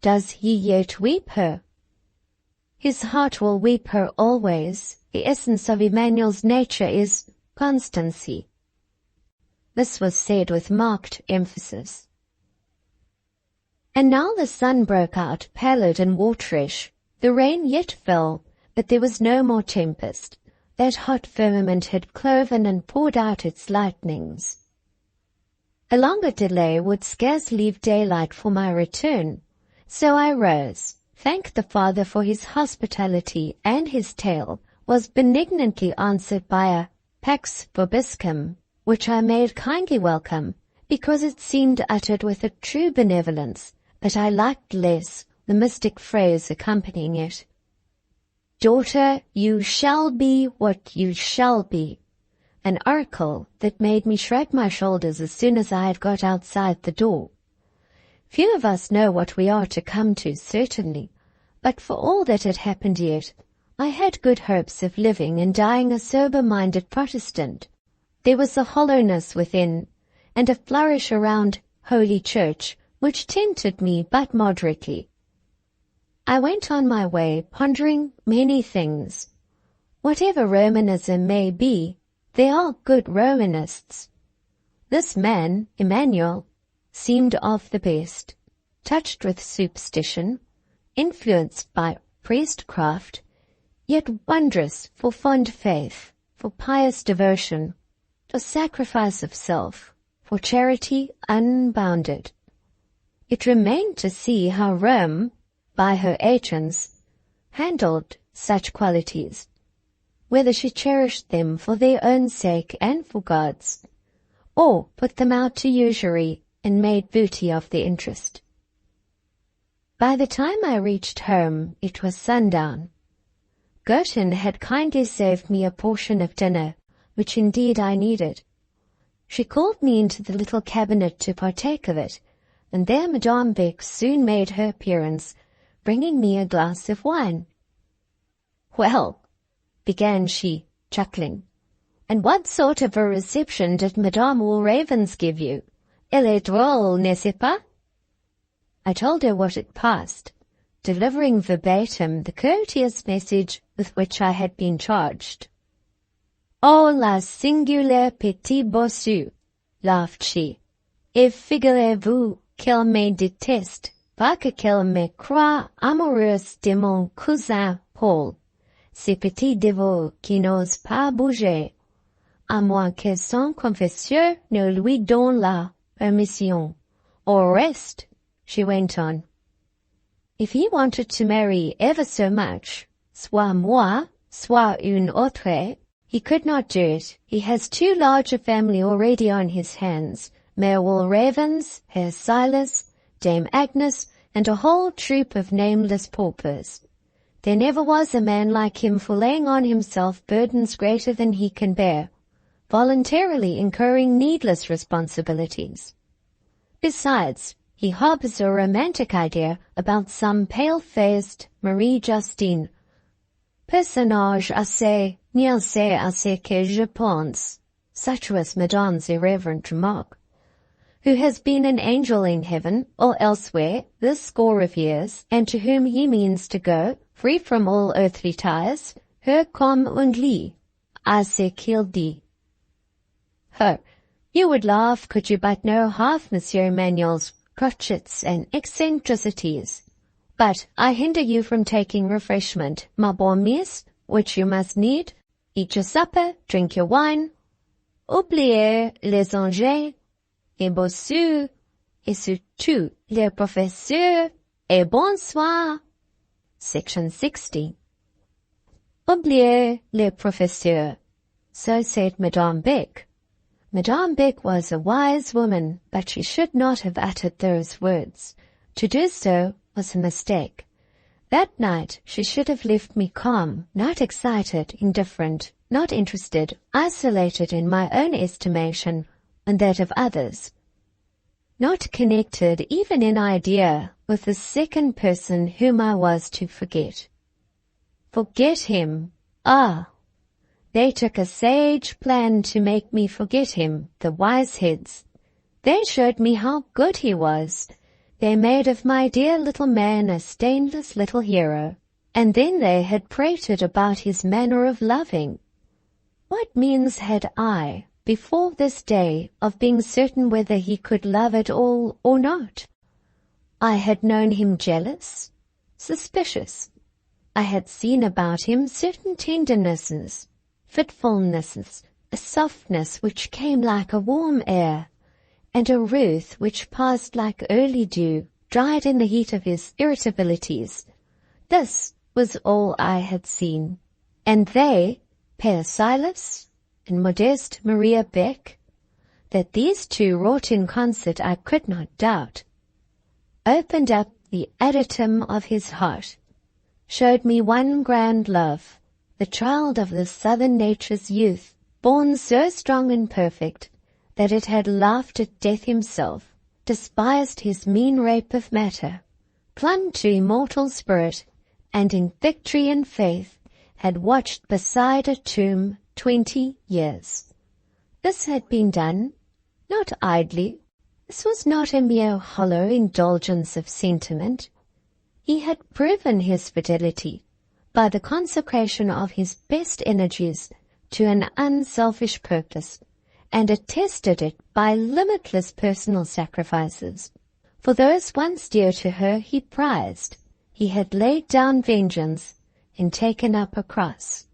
Does he yet weep her? His heart will weep her always. The essence of Emmanuel's nature is constancy. This was said with marked emphasis. And now the sun broke out, pallid and waterish. The rain yet fell, but there was no more tempest. That hot firmament had cloven and poured out its lightnings. A longer delay would scarce leave daylight for my return, so I rose, thanked the Father for his hospitality, and his tale was benignantly answered by a pax vobiscum, which I made kindly welcome, because it seemed uttered with a true benevolence, but I liked less the mystic phrase accompanying it. Daughter, you shall be what you shall be. An oracle that made me shrug my shoulders as soon as I had got outside the door. Few of us know what we are to come to, certainly, but for all that had happened yet, I had good hopes of living and dying a sober-minded Protestant. There was a hollowness within, and a flourish around Holy Church, which tempted me but moderately. I went on my way, pondering many things. Whatever Romanism may be, there are good Romanists. This man, Emmanuel, seemed of the best, touched with superstition, influenced by priestcraft, yet wondrous for fond faith, for pious devotion, for sacrifice of self, for charity unbounded. It remained to see how Rome, by her agents, handled such qualities, whether she cherished them for their own sake and for God's, or put them out to usury and made booty of the interest. By the time I reached home, it was sundown. Gertin had kindly saved me a portion of dinner, which indeed I needed. She called me into the little cabinet to partake of it, and there Madame Beck soon made her appearance, bringing me a glass of wine. Well, began she, chuckling. And what sort of a reception did Madame Walravens give you? Elle est drôle, n'est-ce pas? I told her what had passed, delivering verbatim the courteous message with which I had been charged. Oh, la singulière petite bossue, laughed she. Et figurez-vous qu'elle me déteste, parce qu'elle me croit amoureuse de mon cousin Paul, ce petit dévot qui n'ose pas bouger, à moins que son confesseur ne lui donne la permission. Au reste, she went on, if he wanted to marry ever so much, soit moi, soit une autre, he could not do it. He has too large a family already on his hands. Mayor Walravens, Herr Silas, Dame Agnes, and a whole troop of nameless paupers. There never was a man like him for laying on himself burdens greater than he can bear, voluntarily incurring needless responsibilities. Besides, he harbors a romantic idea about some pale-faced Marie-Justine, personnage assez nuancé à ce que je pense, such was Madame's irreverent remark, who has been an angel in heaven or elsewhere this score of years, and to whom he means to go, free from all earthly ties, her comme un lit, à ce qu'il dit. Ho, you would laugh could you but know half Monsieur Manuel's crotchets and eccentricities. But I hinder you from taking refreshment, ma bonne miss, which you must need. Eat your supper, drink your wine, oubliez les enjeux, et bossu, et surtout les professeurs, et bonsoir. Section 60. Oubliez les professeurs. So said Madame Beck. Madame Beck was a wise woman, but she should not have uttered those words. To do so was a mistake. That night she should have left me calm, not excited, indifferent, not interested, isolated in my own estimation and that of others, not connected even in idea with the second person whom I was to forget. Forget him? Ah! They took a sage plan to make me forget him, the wise heads. They showed me how good he was. They made of my dear little man a stainless little hero, and then they had prated about his manner of loving. What means had I, before this day, of being certain whether he could love at all or not? I had known him jealous, suspicious. I had seen about him certain tendernesses, fitfulnesses, a softness which came like a warm air, and a ruth which passed like early dew, dried in the heat of his irritabilities. This was all I had seen. And they, Père Silas and Modeste Maria Beck, that these two wrought in concert I could not doubt, opened up the adytum of his heart, showed me one grand love, the child of the southern nature's youth, born so strong and perfect that it had laughed at death himself, despised his mean rape of matter, clung to immortal spirit, and in victory and faith had watched beside a tomb 20 years. This had been done, not idly. This was not a mere hollow indulgence of sentiment. He had proven his fidelity by the consecration of his best energies to an unselfish purpose, and attested it by limitless personal sacrifices. For those once dear to her he prized. He had laid down vengeance and taken up a cross.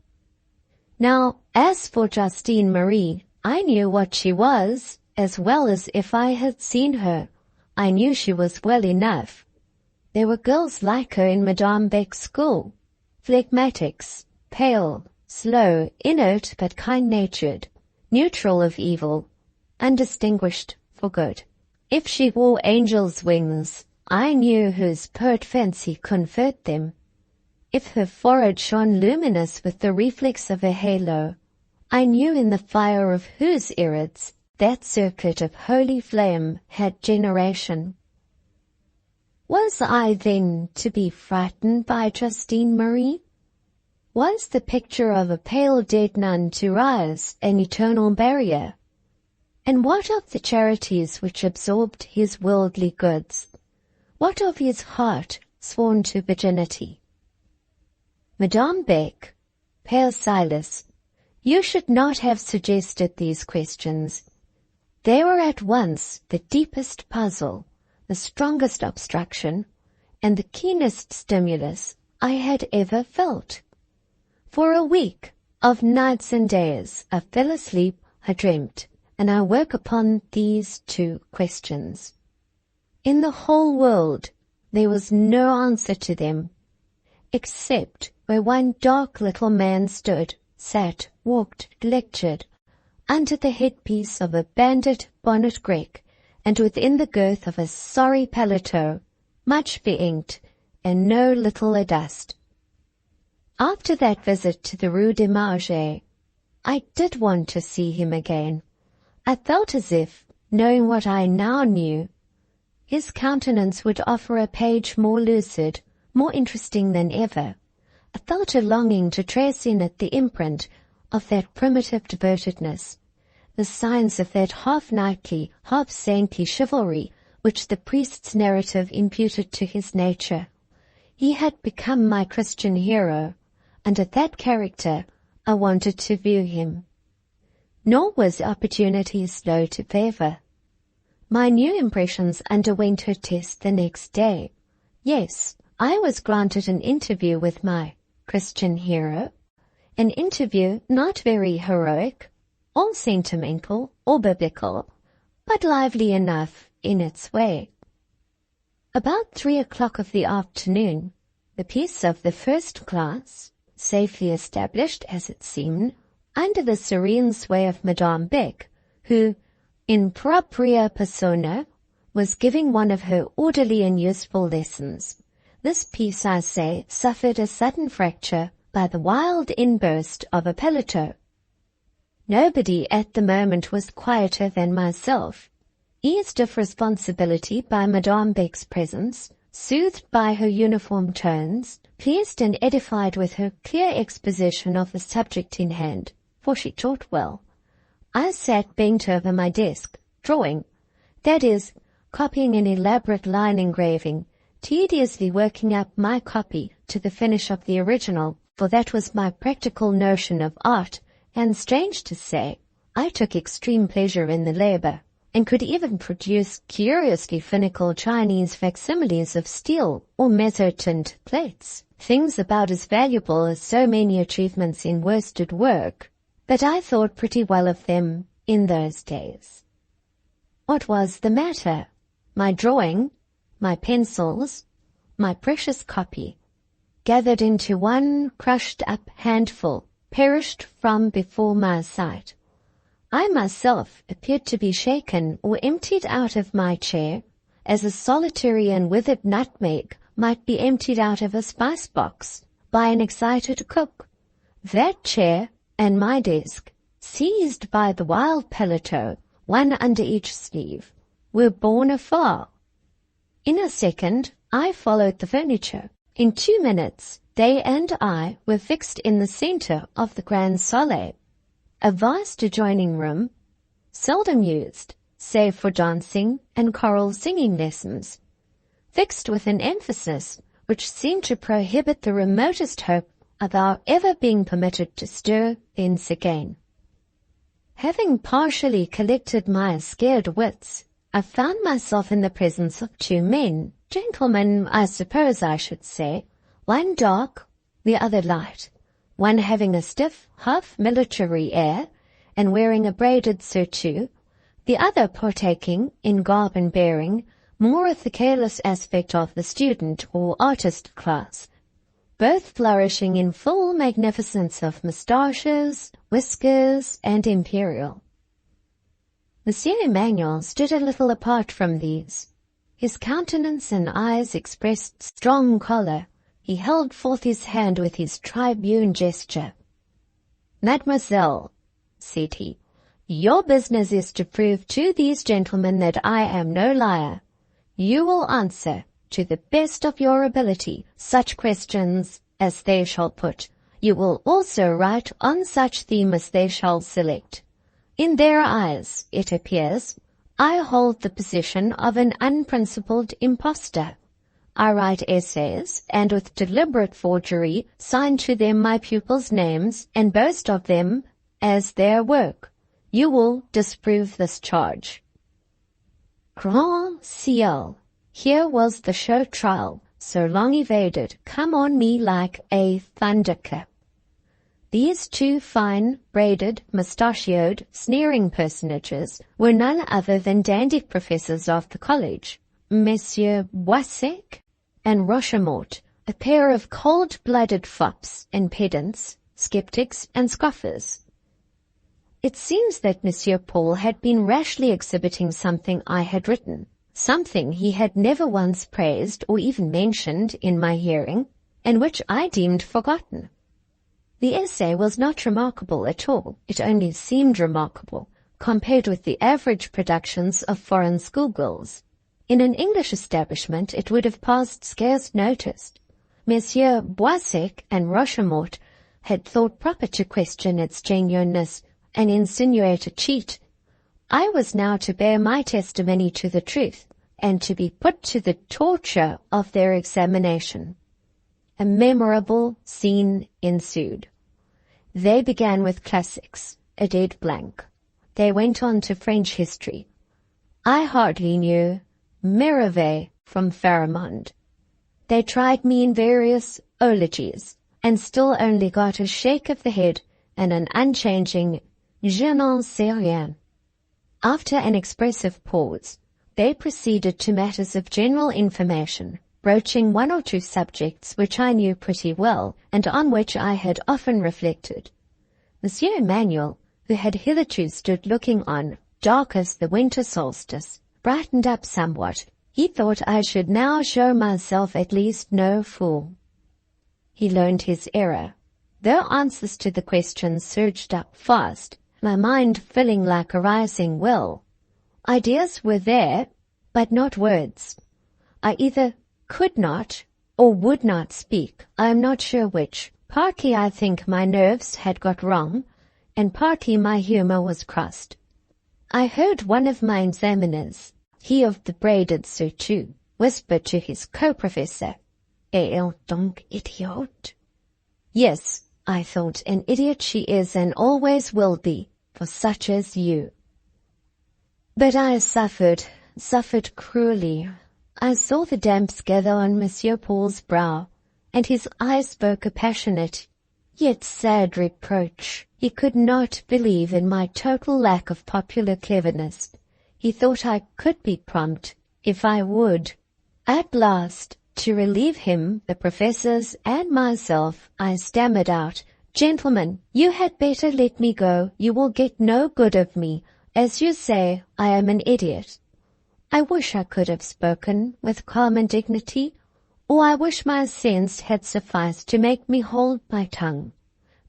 Now, as for Justine Marie, I knew what she was, as well as if I had seen her. I knew she was well enough. There were girls like her in Madame Beck's school, phlegmatics, pale, slow, inert but kind-natured, neutral of evil, undistinguished for good. If she wore angel's wings, I knew whose pert fancy conferred them. If her forehead shone luminous with the reflex of a halo, I knew in the fire of whose irids that circuit of holy flame had generation. Was I then to be frightened by Justine Marie? Was the picture of a pale dead nun to rise an eternal barrier? And what of the charities which absorbed his worldly goods? What of his heart sworn to virginity? Madame Beck, Père Silas, you should not have suggested these questions. They were at once the deepest puzzle, the strongest obstruction, and the keenest stimulus I had ever felt. For a week of nights and days I fell asleep, I dreamt, and I woke upon these two questions. In the whole world there was no answer to them, except where one dark little man stood, sat, walked, lectured, under the headpiece of a banded bonnet grec, and within the girth of a sorry paletot, much be-inked, and no little adust. After that visit to the Rue des Marges, I did want to see him again. I felt as if, knowing what I now knew, his countenance would offer a page more lucid, more interesting than ever. I felt a longing to trace in it the imprint of that primitive devotedness, the signs of that half-knightly, half-saintly chivalry which the priest's narrative imputed to his nature. He had become my Christian hero, and at that character I wanted to view him. Nor was opportunity slow to favour. My new impressions underwent her test the next day. Yes, I was granted an interview with my Christian hero, an interview not very heroic, or sentimental, or biblical, but lively enough in its way. About 3:00 of the afternoon, the piece of the first class, safely established as it seemed, under the serene sway of Madame Beck, who, in propria persona, was giving one of her orderly and useful lessons. This piece, I say, suffered a sudden fracture by the wild inburst of a paletot. Nobody at the moment was quieter than myself, eased of responsibility by Madame Beck's presence, soothed by her uniform tones, pleased and edified with her clear exposition of the subject in hand, for she taught well. I sat bent over my desk, drawing, that is, copying an elaborate line engraving, tediously working up my copy to the finish of the original, for that was my practical notion of art, and strange to say, I took extreme pleasure in the labour, and could even produce curiously finical Chinese facsimiles of steel or mezzotint plates, things about as valuable as so many achievements in worsted work, but I thought pretty well of them in those days. What was the matter? My drawing, my pencils, my precious copy, gathered into one crushed-up handful, perished from before my sight. I myself appeared to be shaken or emptied out of my chair, as a solitary and withered nutmeg might be emptied out of a spice-box by an excited cook. That chair and my desk, seized by the wild paletot, one under each sleeve, were borne afar. In a second, I followed the furniture. In 2 minutes, they and I were fixed in the centre of the grand salle, a vast adjoining room, seldom used, save for dancing and choral singing lessons, fixed with an emphasis which seemed to prohibit the remotest hope of our ever being permitted to stir thence again. Having partially collected my scared wits, I found myself in the presence of 2 men, gentlemen, I suppose I should say, one dark, the other light, one having a stiff, half-military air, and wearing a braided surtout, the other partaking, in garb and bearing, more of the careless aspect of the student or artist class, both flourishing in full magnificence of moustaches, whiskers, and imperial. Monsieur Emmanuel stood a little apart from these. His countenance and eyes expressed strong choler. He held forth his hand with his tribune gesture. "Mademoiselle," said he, "your business is to prove to these gentlemen that I am no liar. You will answer, to the best of your ability, such questions as they shall put. You will also write on such theme as they shall select. In their eyes, it appears, I hold the position of an unprincipled impostor. I write essays, and with deliberate forgery sign to them my pupils' names and boast of them as their work. You will disprove this charge. Grand ciel, here was the show trial, so long evaded, come on me like a thunderclap. These two fine, braided, mustachioed, sneering personages were none other than dandy professors of the college, Messieurs Boissec and Rochemort, a pair of cold-blooded fops and pedants, skeptics and scoffers. It seems that Monsieur Paul had been rashly exhibiting something I had written, something he had never once praised or even mentioned in my hearing, and which I deemed forgotten. The essay was not remarkable at all. It only seemed remarkable, compared with the average productions of foreign schoolgirls. In an English establishment it would have passed scarce noticed. Messieurs Boissec and Rochemort had thought proper to question its genuineness and insinuate a cheat. I was now to bear my testimony to the truth, and to be put to the torture of their examination. A memorable scene ensued. They began with classics, a dead blank. They went on to French history. I hardly knew Miravet from Pharamond. They tried me in various ologies, and still only got a shake of the head and an unchanging je n'en sais rien. After an expressive pause, they proceeded to matters of general information, broaching one or two subjects which I knew pretty well, and on which I had often reflected. Monsieur Emmanuel, who had hitherto stood looking on, dark as the winter solstice, brightened up somewhat. He thought I should now show myself at least no fool. He learned his error. Though answers to the questions surged up fast, my mind filling like a rising well, ideas were there, but not words. I either could not or would not speak, I am not sure which. Partly I think my nerves had got wrong, and partly my humour was crossed. I heard one of my examiners, he of the braided surtout, whisper to his co-professor, "Elle donc idiote?" Yes, I thought, an idiot she is and always will be, for such as you. But I suffered cruelly. I saw the damps gather on Monsieur Paul's brow, and his eyes spoke a passionate, yet sad reproach. He could not believe in my total lack of popular cleverness. He thought I could be prompt, if I would. At last, to relieve him, the professors, and myself, I stammered out, "Gentlemen, you had better let me go. You will get no good of me. As you say, I am an idiot." I wish I could have spoken with calm and dignity, or I wish my sense had sufficed to make me hold my tongue.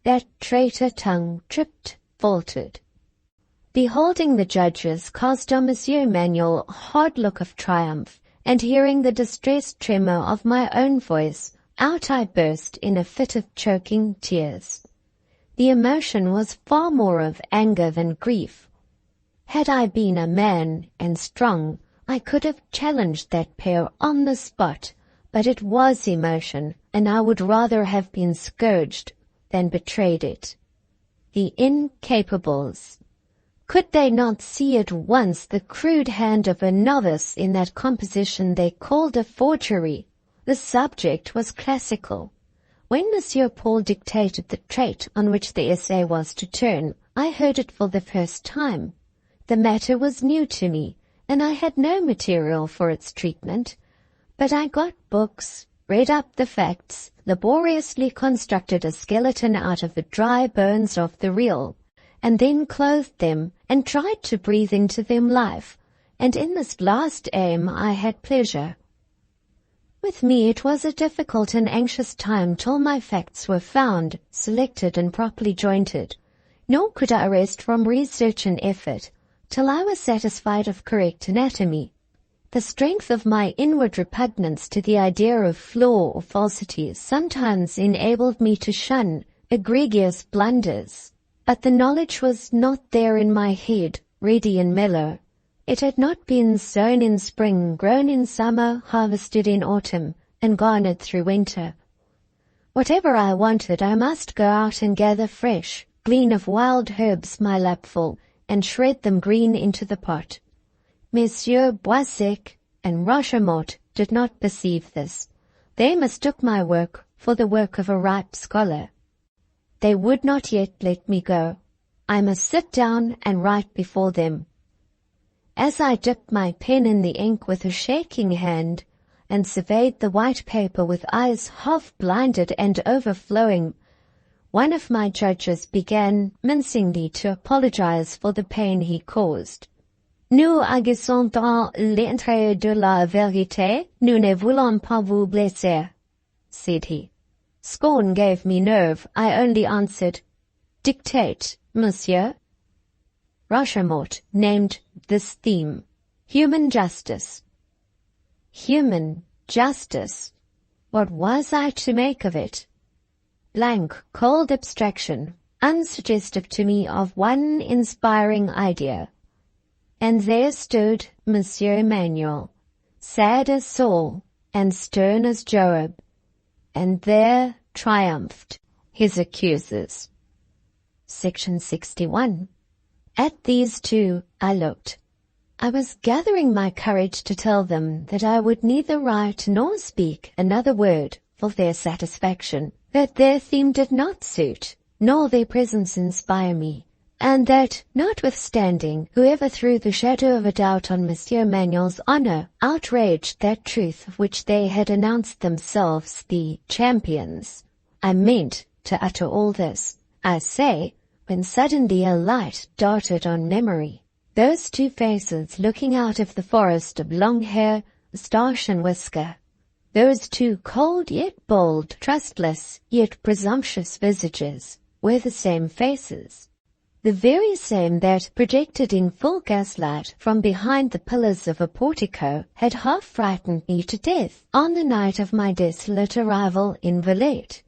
That traitor tongue tripped, faltered. Beholding the judges cast on Monsieur Emmanuel a hard look of triumph, and hearing the distressed tremor of my own voice, out I burst in a fit of choking tears. The emotion was far more of anger than grief. Had I been a man and strong, I could have challenged that pair on the spot, but it was emotion, and I would rather have been scourged than betrayed it. The incapables! Could they not see at once the crude hand of a novice in that composition they called a forgery? The subject was classical. When Monsieur Paul dictated the trait on which the essay was to turn, I heard it for the first time. The matter was new to me, and I had no material for its treatment. But I got books, read up the facts, laboriously constructed a skeleton out of the dry bones of the real, and then clothed them and tried to breathe into them life, and in this last aim I had pleasure. With me it was a difficult and anxious time till my facts were found, selected and properly jointed, nor could I rest from research and effort till I was satisfied of correct anatomy. The strength of my inward repugnance to the idea of flaw or falsity sometimes enabled me to shun egregious blunders. But the knowledge was not there in my head, ready and mellow. It had not been sown in spring, grown in summer, harvested in autumn, and garnered through winter. Whatever I wanted, I must go out and gather fresh, glean of wild herbs my lapful, and shred them green into the pot. Messieurs Boissec and Rochemort did not perceive this. They mistook my work for the work of a ripe scholar. They would not yet let me go. I must sit down and write before them. As I dipped my pen in the ink with a shaking hand, and surveyed the white paper with eyes half-blinded and overflowing, one of my judges began mincingly to apologize for the pain he caused. Nous agissons dans l'intérêt de la vérité, nous ne voulons pas vous blesser, said he. Scorn gave me nerve. I only answered, Dictate, monsieur. Rochemort named this theme, Human Justice. Human justice. What was I to make of it? Blank, cold abstraction, unsuggestive to me of one inspiring idea. And there stood Monsieur Emmanuel, sad as Saul and stern as Job, and there triumphed his accusers. Section 61. At these two I looked. I was gathering my courage to tell them that I would neither write nor speak another word for their satisfaction, that their theme did not suit, nor their presence inspire me, and that, notwithstanding, whoever threw the shadow of a doubt on Monsieur Manuel's honor outraged that truth of which they had announced themselves the champions. I meant to utter all this, I say, when suddenly a light darted on memory. Those two faces looking out of the forest of long hair, moustache and whisker. Those two cold yet bold, trustless yet presumptuous visages were the same faces. The very same that, projected in full gaslight from behind the pillars of a portico, had half frightened me to death on the night of my desolate arrival in Villette.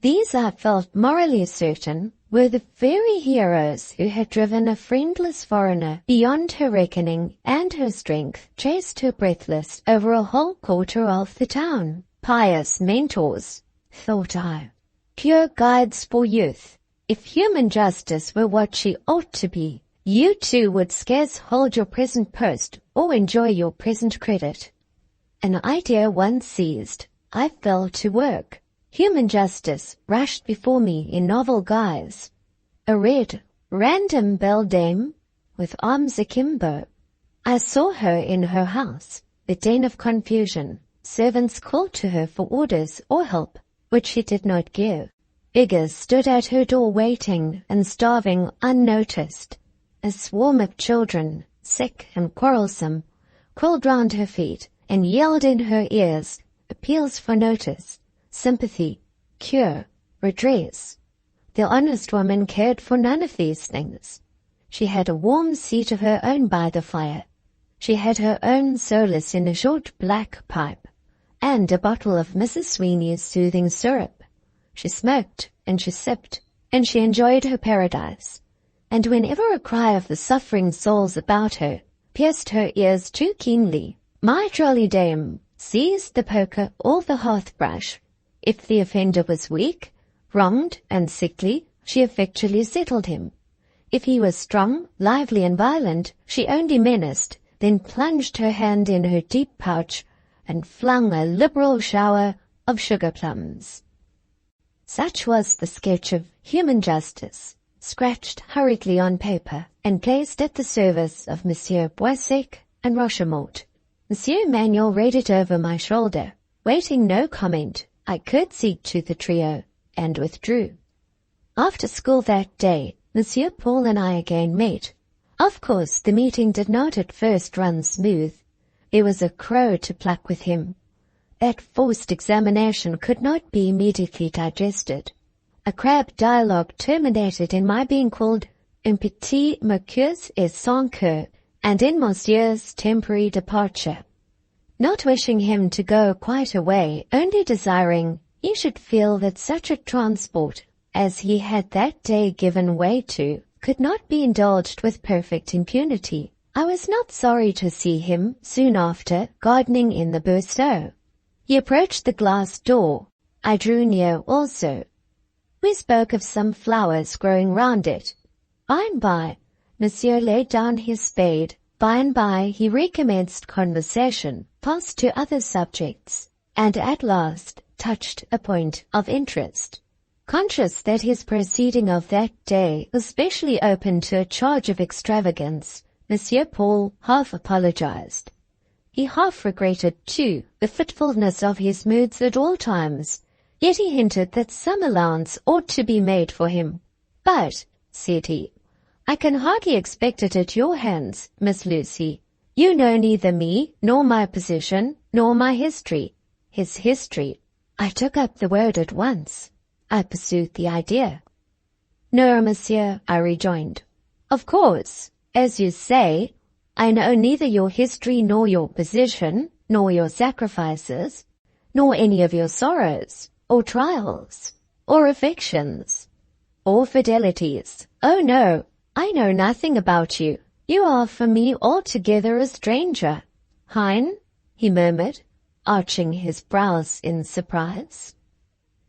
These, I felt morally certain, were the very heroes who had driven a friendless foreigner beyond her reckoning, and her strength chased her breathless over a whole quarter of the town. Pious mentors, thought I, pure guides for youth. If human justice were what she ought to be, you too would scarce hold your present post or enjoy your present credit. An idea once seized, I fell to work. Human justice rushed before me in novel guise. A red, random beldame, with arms akimbo. I saw her in her house, the den of confusion. Servants called to her for orders or help, which she did not give. Beggars stood at her door waiting and starving unnoticed. A swarm of children, sick and quarrelsome, crawled round her feet and yelled in her ears appeals for notice, sympathy, cure, redress. The honest woman cared for none of these things. She had a warm seat of her own by the fire. She had her own solace in a short black pipe, and a bottle of Mrs. Sweeney's soothing syrup. She smoked, and she sipped, and she enjoyed her paradise. And whenever a cry of the suffering souls about her pierced her ears too keenly, my jolly dame seized the poker or the hearth-brush. If the offender was weak, wronged, and sickly, she effectually settled him. If he was strong, lively, and violent, she only menaced, then plunged her hand in her deep pouch and flung a liberal shower of sugar plums. Such was the sketch of human justice, scratched hurriedly on paper and placed at the service of Monsieur Boissec and Rochemort. Monsieur Emmanuel read it over my shoulder. Waiting no comment, I curtsied to the trio and withdrew. After school that day, Monsieur Paul and I again met. Of course, the meeting did not at first run smooth. There was a crow to pluck with him. That forced examination could not be immediately digested. A crabbed dialogue terminated in my being called un petit moqueuse et sans queue, and in Monsieur's temporary departure. Not wishing him to go quite away, only desiring he should feel that such a transport as he had that day given way to, could not be indulged with perfect impunity. I was not sorry to see him, soon after, gardening in the berceau. He approached the glass door. I drew near also. We spoke of some flowers growing round it. By and by, Monsieur laid down his spade. By and by he recommenced conversation, passed to other subjects, and at last touched a point of interest. Conscious that his proceeding of that day was specially open to a charge of extravagance, Monsieur Paul half apologized. He half regretted, too, the fitfulness of his moods at all times, yet he hinted that some allowance ought to be made for him. "But," said he, "I can hardly expect it at your hands, Miss Lucy. You know neither me, nor my position, nor my history." His history. I took up the word at once. I pursued the idea. "No, monsieur," I rejoined. "Of course, as you say, I know neither your history nor your position, nor your sacrifices, nor any of your sorrows, or trials, or affections, or fidelities. Oh no, I know nothing about you. You are for me altogether a stranger." "Hein?" he murmured, arching his brows in surprise.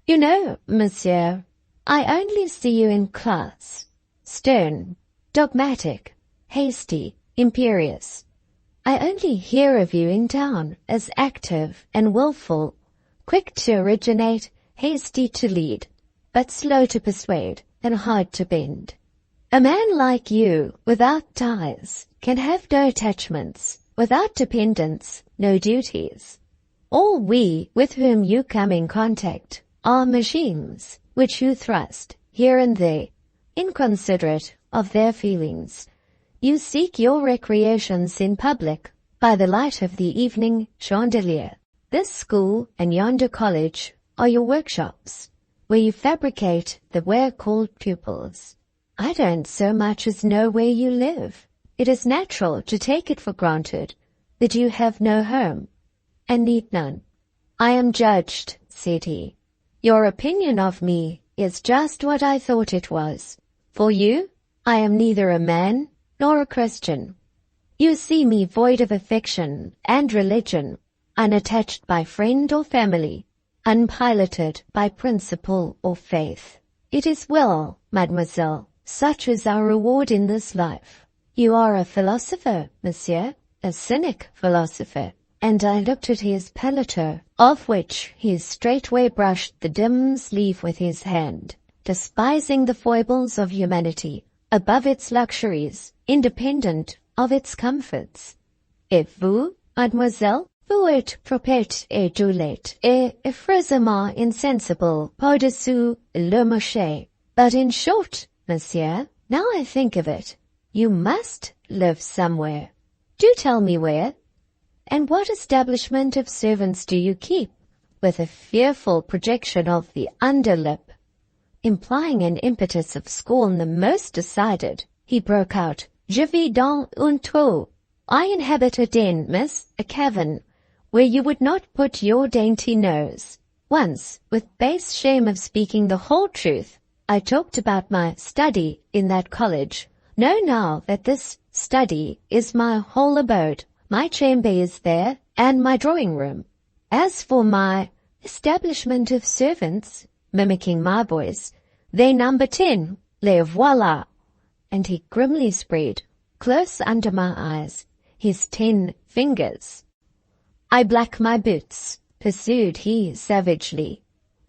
"You know, monsieur, I only see you in class, stern, dogmatic, hasty, imperious. I only hear of you in town as active and willful, quick to originate, hasty to lead, but slow to persuade and hard to bend. A man like you, without ties, can have no attachments, without dependence, no duties. All we with whom you come in contact are machines which you thrust here and there, inconsiderate of their feelings. You seek your recreations in public by the light of the evening chandelier. This school and yonder college are your workshops, where you fabricate the ware-called pupils. I don't so much as know where you live. It is natural to take it for granted that you have no home, and need none." "I am judged," said he. "Your opinion of me is just what I thought it was. For you, I am neither a man nor a Christian. You see me void of affection and religion, unattached by friend or family, unpiloted by principle or faith. It is well, mademoiselle, such is our reward in this life. You are a philosopher, monsieur, a cynic philosopher." And I looked at his paletot, of which he straightway brushed the dim sleeve with his hand, despising the foibles of humanity, above its luxuries, independent of its comforts. "Et vous, mademoiselle, vous êtes propre et douillette, et effreusement insensible par-dessous le marché. But in short, monsieur, now I think of it, you must live somewhere. Do tell me where. And what establishment of servants do you keep?" with a fearful projection of the underlip, implying an impetus of scorn the most decided, he broke out, "Je vis dans un trou. I inhabit a den, miss, a cavern, where you would not put your dainty nose." Once, with base shame of speaking the whole truth, I talked about my study in that college. Know now that this study is my whole abode. My chamber is there, and my drawing-room. As for my establishment of servants, mimicking my voice, they number 10, les voilà. And he grimly spread, close under my eyes, his 10 fingers. "I black my boots," pursued he savagely.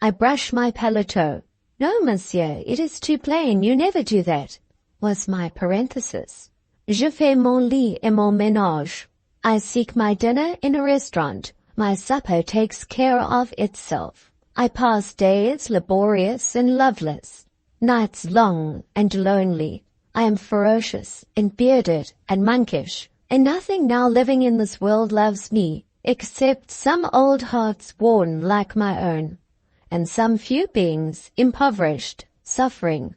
"I brush my paletot." "No, monsieur, it is too plain, you never do that," was my parenthesis. "Je fais mon lit et mon ménage. I seek my dinner in a restaurant. My supper takes care of itself. I pass days laborious and loveless, nights long and lonely. I am ferocious and bearded and monkish, and nothing now living in this world loves me, except some old hearts worn like my own, and some few beings impoverished, suffering,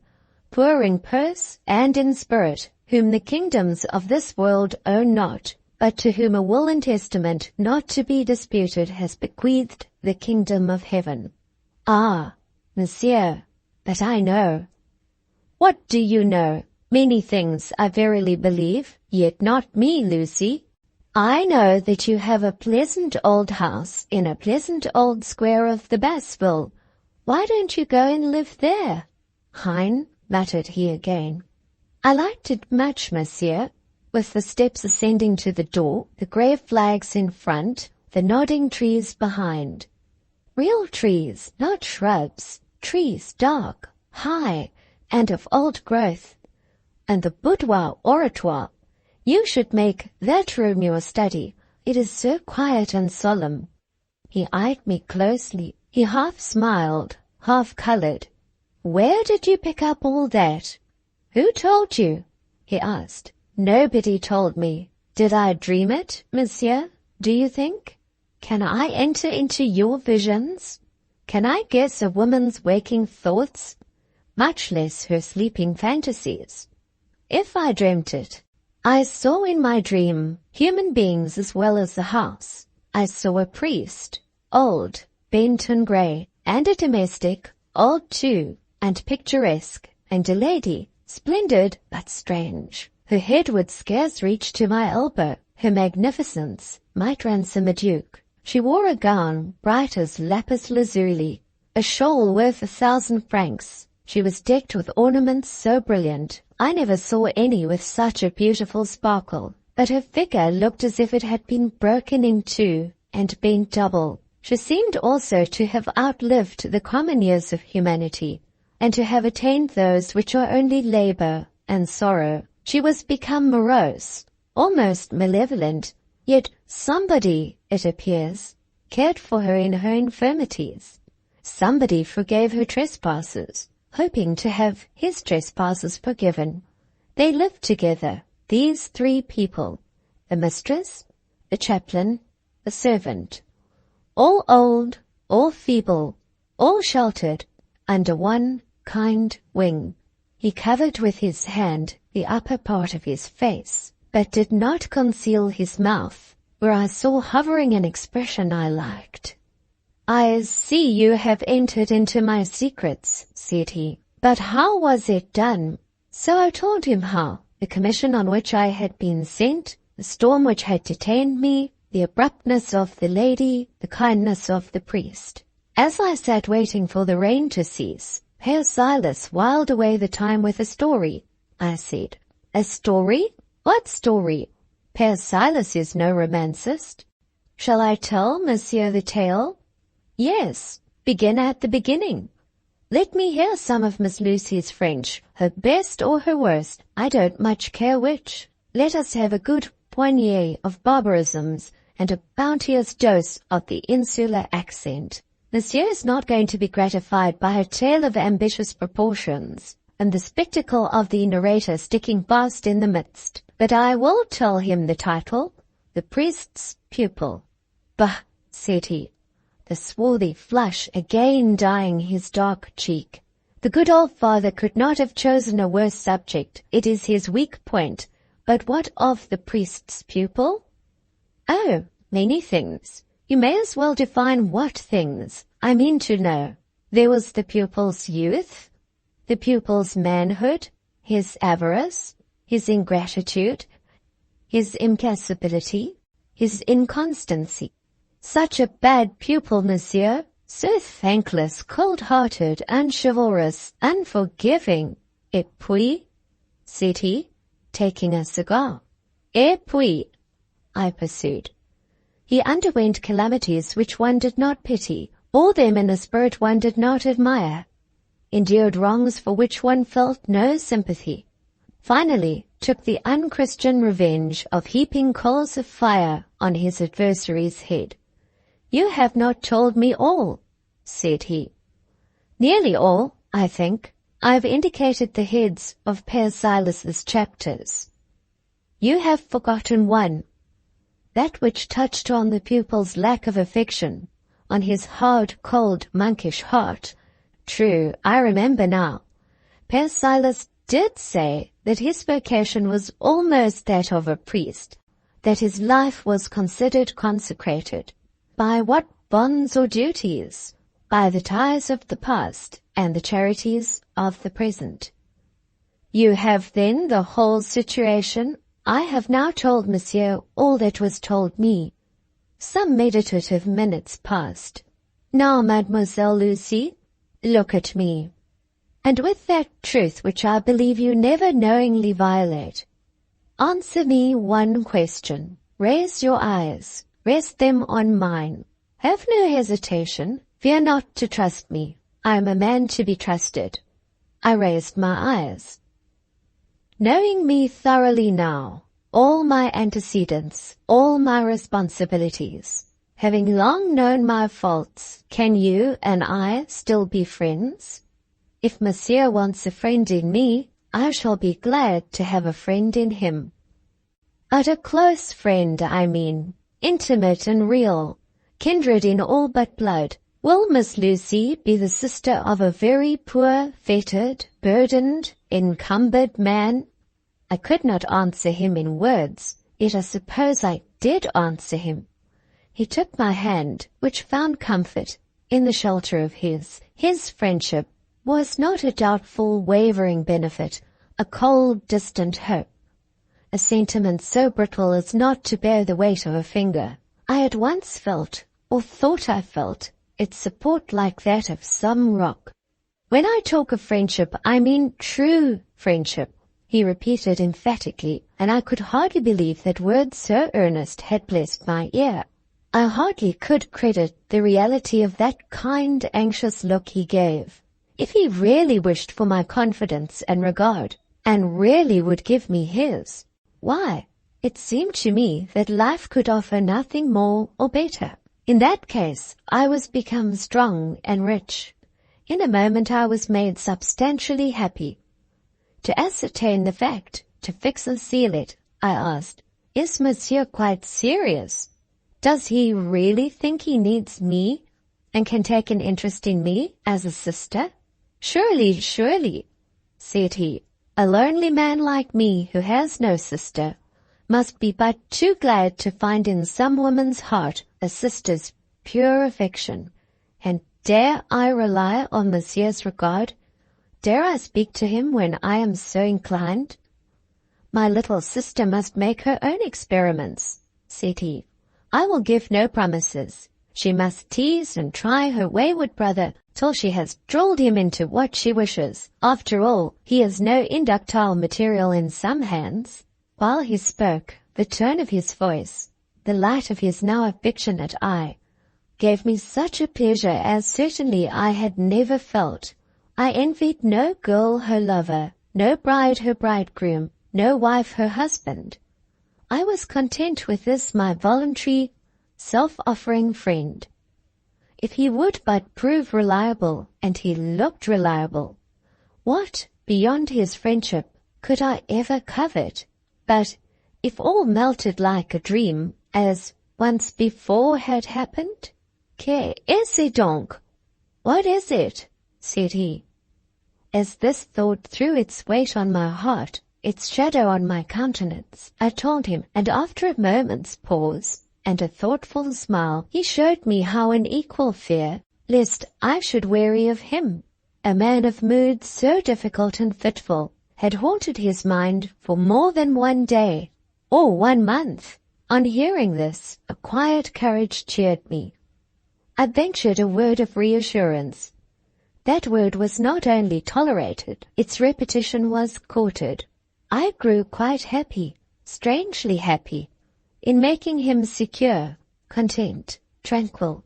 poor in purse and in spirit, whom the kingdoms of this world own not, but to whom a will and testament not to be disputed has bequeathed the kingdom of heaven." "Ah, monsieur, but I know. What do you know? Many things I verily believe, yet not me, Lucy. I know that you have a pleasant old house in a pleasant old square of the Basville. Why don't you go and live there? Hein, muttered he again. I liked it much, monsieur, with the steps ascending to the door, the grey flags in front, the nodding trees behind. Real trees, not shrubs, trees dark, high, and of old growth. And the boudoir oratoire. You should make that room your study. It is so quiet and solemn. He eyed me closely. He half smiled, half coloured. Where did you pick up all that? Who told you? He asked. Nobody told me. Did I dream it, monsieur, do you think? Can I enter into your visions? Can I guess a woman's waking thoughts, much less her sleeping fantasies? If I dreamt it, I saw in my dream human beings as well as the house. I saw a priest, old, bent and grey, and a domestic, old too, and picturesque, and a lady, splendid but strange. Her head would scarce reach to my elbow. Her magnificence might ransom a duke. She wore a gown bright as lapis lazuli, a shawl worth 1,000 francs. She was decked with ornaments so brilliant, I never saw any with such a beautiful sparkle, but her figure looked as if it had been broken in two and bent double. She seemed also to have outlived the common years of humanity, and to have attained those which are only labour and sorrow. She was become morose, almost malevolent, yet somebody, it appears, cared for her in her infirmities. Somebody forgave her trespasses, hoping to have his trespasses forgiven. They lived together, these three people, a mistress, a chaplain, a servant, all old, all feeble, all sheltered under one kind wing. He covered with his hand the upper part of his face, but did not conceal his mouth, where I saw hovering an expression I liked. I see you have entered into my secrets, said he. But how was it done? So I told him how, the commission on which I had been sent, the storm which had detained me, the abruptness of the lady, the kindness of the priest. As I sat waiting for the rain to cease, Herr Silas whiled away the time with a story. I said, A story? What story? Herr Silas is no romancist. Shall I tell monsieur the tale? Yes, begin at the beginning. Let me hear some of Miss Lucy's French, her best or her worst. I don't much care which. Let us have a good poignée of barbarisms and a bounteous dose of the insular accent. Monsieur is not going to be gratified by a tale of ambitious proportions, and the spectacle of the narrator sticking fast in the midst. But I will tell him the title, The Priest's Pupil. Bah, said he, the swarthy flush again dyeing his dark cheek. The good old father could not have chosen a worse subject. It is his weak point. But what of the priest's pupil? Oh, many things. You may as well define what things. I mean to know. There was the pupil's youth, the pupil's manhood, his avarice, his ingratitude, his implacability, his inconstancy. Such a bad pupil, monsieur, so thankless, cold-hearted, unchivalrous, unforgiving. Et puis, said he, taking a cigar. Et puis, I pursued. He underwent calamities which one did not pity, bore them in a spirit one did not admire, endured wrongs for which one felt no sympathy, finally took the unchristian revenge of heaping coals of fire on his adversary's head. You have not told me all, said he. Nearly all, I think. I have indicated the heads of Herr Silas's chapters. You have forgotten one, that which touched on the pupil's lack of affection, on his hard, cold, monkish heart. True, I remember now. Herr Silas did say that his vocation was almost that of a priest, that his life was considered consecrated. By what bonds or duties? by the ties of the past and the charities of the present. You have then the whole situation. I have now told Monsieur all that was told me. Some meditative minutes passed. Now, Mademoiselle Lucy, look at me. And with that truth which I believe you never knowingly violate, answer me one question. Raise your eyes. Rest them on mine. Have no hesitation. Fear not to trust me. I am a man to be trusted. I raised my eyes. Knowing me thoroughly now, all my antecedents, all my responsibilities, having long known my faults, can you and I still be friends? If Monsieur wants a friend in me, I shall be glad to have a friend in him. But a close friend, I mean, intimate and real, kindred in all but blood. Will Miss Lucy be the sister of a very poor, fettered, burdened, encumbered man? I could not answer him in words, yet I suppose I did answer him. He took my hand, which found comfort in the shelter of his. His friendship was not a doubtful, wavering benefit, a cold, distant hope, a sentiment so brittle as not to bear the weight of a finger. I at once felt, or thought I felt, its support like that of some rock. When I talk of friendship, I mean true friendship, he repeated emphatically, and I could hardly believe that words so earnest had blessed my ear. I hardly could credit the reality of that kind, anxious look he gave. If he really wished for my confidence and regard, and really would give me his, why, it seemed to me that life could offer nothing more or better. In that case, I was become strong and rich. In a moment I was made substantially happy. To ascertain the fact, to fix and seal it, I asked, is Monsieur quite serious? Does he really think he needs me, and can take an interest in me as a sister? Surely, surely, said he, a lonely man like me who has no sister must be but too glad to find in some woman's heart a sister's pure affection. And dare I rely on Monsieur's regard? Dare I speak to him when I am so inclined? My little sister must make her own experiments, said he. I will give no promises. She must tease and try her wayward brother till she has drilled him into what she wishes. After all, he is no inductile material in some hands. While he spoke, the tone of his voice, the light of his now affectionate eye, gave me such a pleasure as certainly I had never felt. I envied no girl her lover, no bride her bridegroom, no wife her husband. I was content with this my voluntary, self-offering friend. If he would but prove reliable, and he looked reliable, what, beyond his friendship, could I ever covet? But if all melted like a dream, as once before had happened, que est-ce donc? What is it? Said he. As this thought threw its weight on my heart, its shadow on my countenance, I told him, and after a moment's pause and a thoughtful smile, he showed me how an equal fear, lest I should weary of him, a man of moods so difficult and fitful, had haunted his mind for more than one day, or 1 month. On hearing this, a quiet courage cheered me. I ventured a word of reassurance. That word was not only tolerated, its repetition was courted. I grew quite happy, strangely happy, in making him secure, content, tranquil.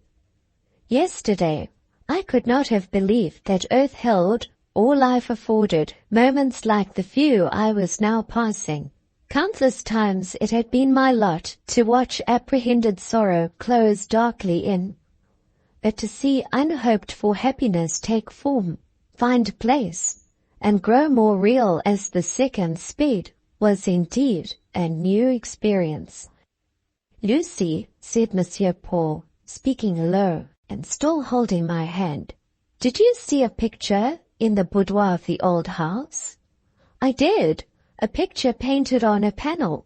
Yesterday, I could not have believed that earth held, or life afforded, moments like the few I was now passing. Countless times it had been my lot to watch apprehended sorrow close darkly in, but to see unhoped-for happiness take form, find place, and grow more real as the seconds sped, was indeed a new experience. Lucy, said Monsieur Paul, speaking low, and still holding my hand, did you see a picture in the boudoir of the old house? I did. A picture painted on a panel.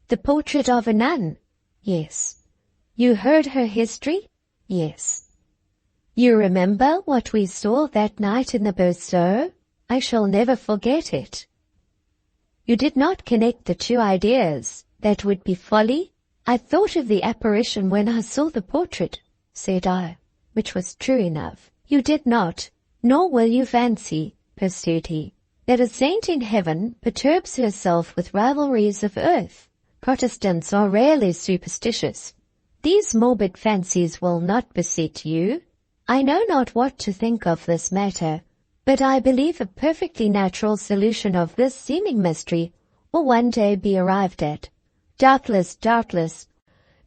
The portrait of a nun? Yes. You heard her history? Yes. You remember what we saw that night in the berceau? I shall never forget it. You did not connect the two ideas. That would be folly. I thought of the apparition when I saw the portrait, said I, which was true enough. You did not, nor will you fancy, pursued he, that a saint in heaven perturbs herself with rivalries of earth. Protestants are rarely superstitious. These morbid fancies will not beset you. I know not what to think of this matter, but I believe a perfectly natural solution of this seeming mystery will one day be arrived at. Doubtless, doubtless.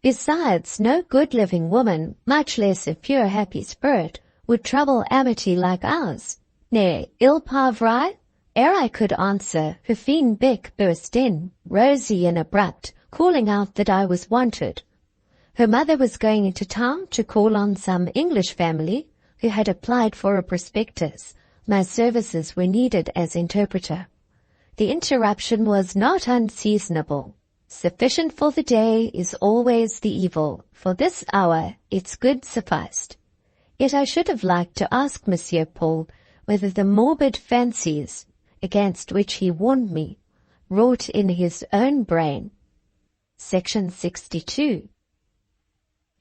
Besides, no good living woman, much less a pure happy spirit, would trouble amity like ours. Nay, il pauvre? Ere I could answer, her fine bec burst in, rosy and abrupt, calling out that I was wanted. Her mother was going into town to call on some English family who had applied for a prospectus. My services were needed as interpreter. The interruption was not unseasonable. Sufficient for the day is always the evil. For this hour its good sufficed. Yet I should have liked to ask Monsieur Paul whether the morbid fancies, against which he warned me, wrought in his own brain. Section 62.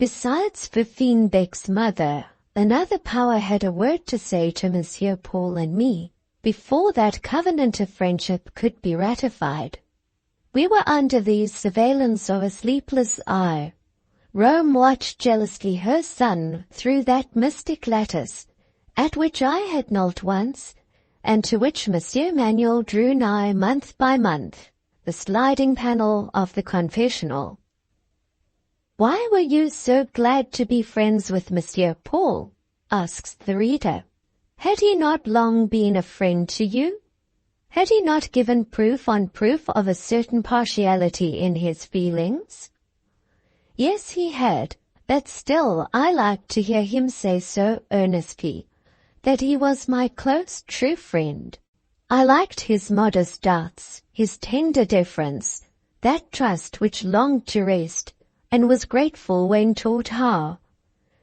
Besides Fifine Bec's mother, another power had a word to say to Monsieur Paul and me, before that covenant of friendship could be ratified. We were under the surveillance of a sleepless eye. Rome watched jealously her son through that mystic lattice, at which I had knelt once, and to which Monsieur Manuel drew nigh month by month, the sliding panel of the confessional. Why were you so glad to be friends with Monsieur Paul? Asks the reader. Had he not long been a friend to you? Had he not given proof on proof of a certain partiality in his feelings? Yes, he had, but still I liked to hear him say so earnestly, that he was my close true friend. I liked his modest doubts, his tender deference, that trust which longed to rest, and was grateful when taught how.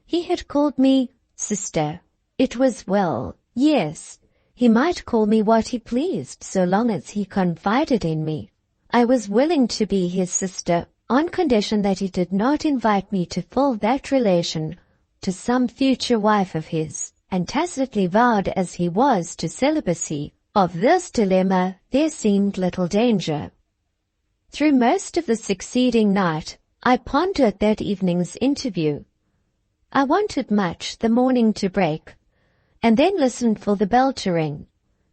He had called me sister. It was well, yes. He might call me what he pleased so long as he confided in me. I was willing to be his sister on condition that he did not invite me to fill that relation to some future wife of his, and tacitly vowed as he was to celibacy. Of this dilemma there seemed little danger. Through most of the succeeding night I pondered that evening's interview. I wanted much the morning to break, and then listened for the bell to ring,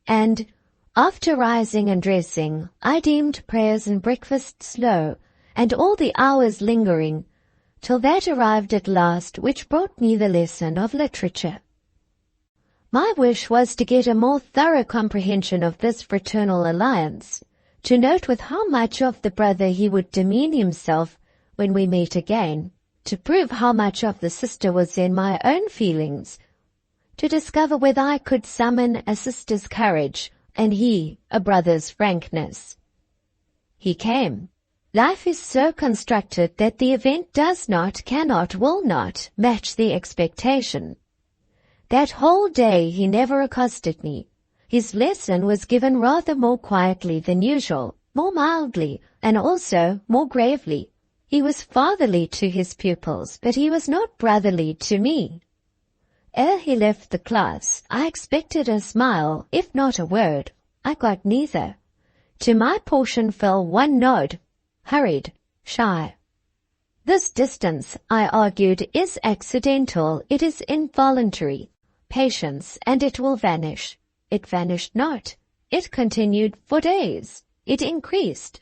and, after rising and dressing, I deemed prayers and breakfast slow, and all the hours lingering, till that arrived at last which brought me the lesson of literature. My wish was to get a more thorough comprehension of this fraternal alliance, to note with how much of the brother he would demean himself when we meet again, to prove how much of the sister was in my own feelings, to discover whether I could summon a sister's courage, and he a brother's frankness. He came. Life is so constructed that the event does not, cannot, will not match the expectation. That whole day he never accosted me. His lesson was given rather more quietly than usual, more mildly, and also more gravely. He was fatherly to his pupils, but he was not brotherly to me. Ere he left the class, I expected a smile, if not a word. I got neither. To my portion fell one nod, hurried, shy. This distance, I argued, is accidental, it is involuntary. Patience, and it will vanish. It vanished not. It continued for days. It increased.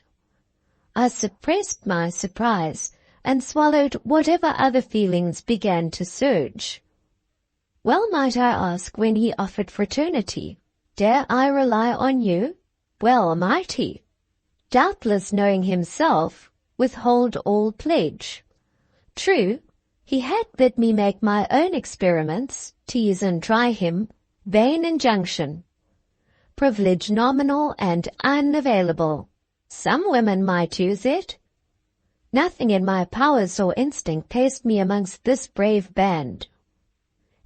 I suppressed my surprise, and swallowed whatever other feelings began to surge. Well might I ask when he offered fraternity, dare I rely on you? Well might he, doubtless knowing himself, withhold all pledge. True, he had bid me make my own experiments, tease and try him, vain injunction. Privilege nominal and unavailable. Some women might use it. Nothing in my powers or instinct placed me amongst this brave band.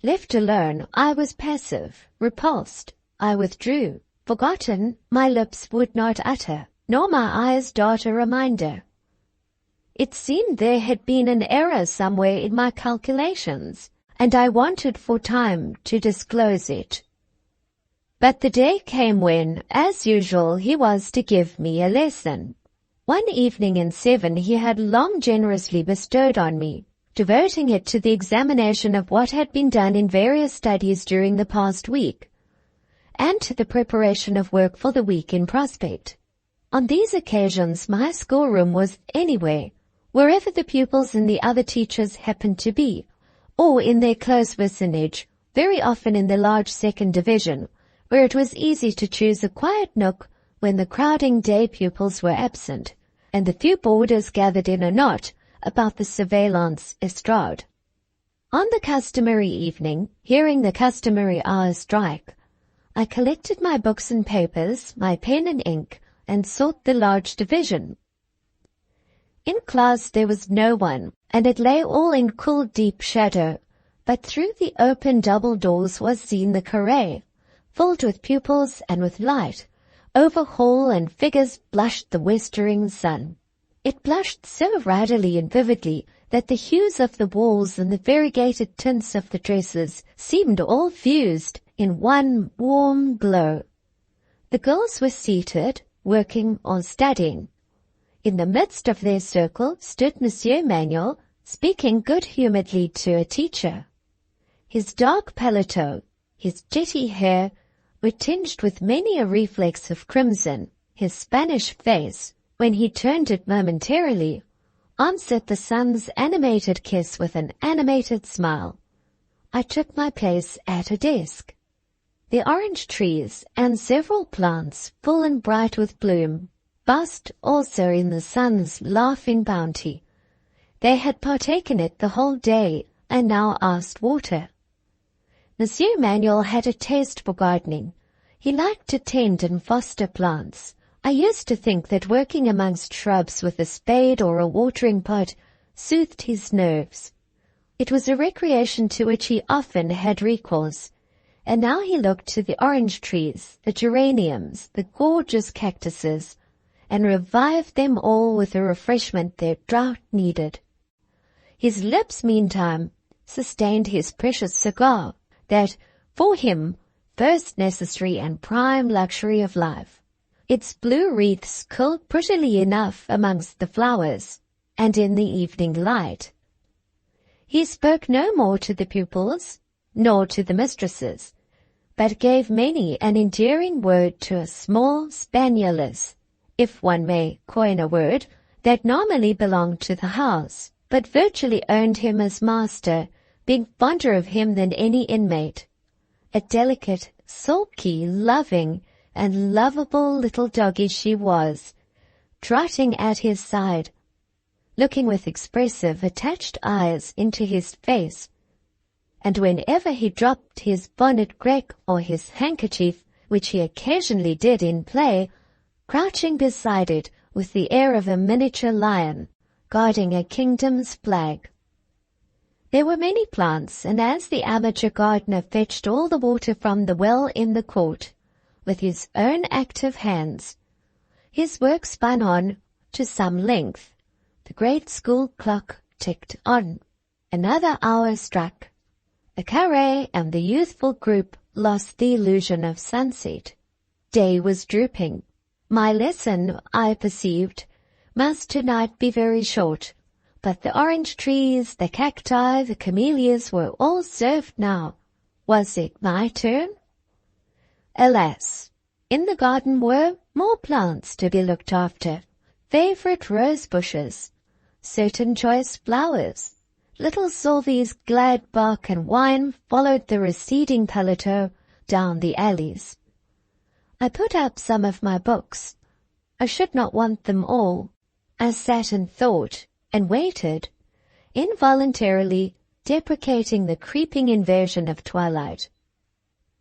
Left alone, I was passive, repulsed. I withdrew. Forgotten, my lips would not utter, nor my eyes dart a reminder. It seemed there had been an error somewhere in my calculations, and I wanted for time to disclose it. But the day came when, as usual, he was to give me a lesson. One evening in 7 he had long generously bestowed on me, devoting it to the examination of what had been done in various studies during the past week, and to the preparation of work for the week in prospect. On these occasions my schoolroom was anywhere, wherever the pupils and the other teachers happened to be, or in their close vicinage, very often in the large second division, where it was easy to choose a quiet nook when the crowding day pupils were absent, and the few boarders gathered in a knot about the surveillance estrade. On the customary evening, hearing the customary hour strike, I collected my books and papers, my pen and ink, and sought the large division. In class there was no one, and it lay all in cool deep shadow, but through the open double doors was seen the carré, filled with pupils and with light. Over hall and figures blushed the westering sun. It blushed so readily and vividly that the hues of the walls and the variegated tints of the dresses seemed all fused in one warm glow. The girls were seated, working or studying. In the midst of their circle stood Monsieur Manuel, speaking good-humouredly to a teacher. His dark paletot, his jetty hair, were tinged with many a reflex of crimson. His Spanish face, when he turned it momentarily, answered the sun's animated kiss with an animated smile. I took my place at a desk. The orange trees and several plants, full and bright with bloom, basked also in the sun's laughing bounty. They had partaken it the whole day, and now asked water. Monsieur Manuel had a taste for gardening. He liked to tend and foster plants. I used to think that working amongst shrubs with a spade or a watering pot soothed his nerves. It was a recreation to which he often had recourse, and now he looked to the orange trees, the geraniums, the gorgeous cactuses, and revived them all with the refreshment their drought needed. His lips, meantime, sustained his precious cigar, that, for him, first necessary and prime luxury of life. Its blue wreaths curled prettily enough amongst the flowers, and in the evening light. He spoke no more to the pupils, nor to the mistresses, but gave many an endearing word to a small spanieless, if one may coin a word, that nominally belonged to the house, but virtually owned him as master, being fonder of him than any inmate. A delicate, sulky, loving, and lovable little doggy she was, trotting at his side, looking with expressive, attached eyes into his face, and whenever he dropped his bonnet grec or his handkerchief, which he occasionally did in play, crouching beside it with the air of a miniature lion, guarding a kingdom's flag. There were many plants, and as the amateur gardener fetched all the water from the well in the court, with his own active hands, his work spun on to some length. The great school clock ticked on. Another hour struck. The carré and the youthful group lost the illusion of sunset. Day was drooping. My lesson, I perceived, must tonight be very short, but the orange trees, the cacti, the camellias were all served now. Was it my turn? Alas, in the garden were more plants to be looked after, favorite rose bushes, certain choice flowers. Little Sylvie's glad bark and whine followed the receding paletot down the alleys. I put up some of my books. I should not want them all. I sat and thought, and waited, involuntarily deprecating the creeping invasion of twilight.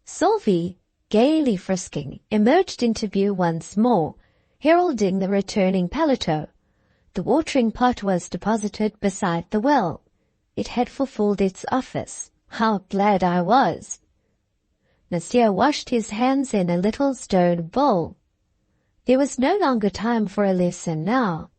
Sylvie, gaily frisking, emerged into view once more, heralding the returning paletot. The watering pot was deposited beside the well. It had fulfilled its office. How glad I was. Monsieur washed his hands in a little stone bowl. There was no longer time for a lesson now.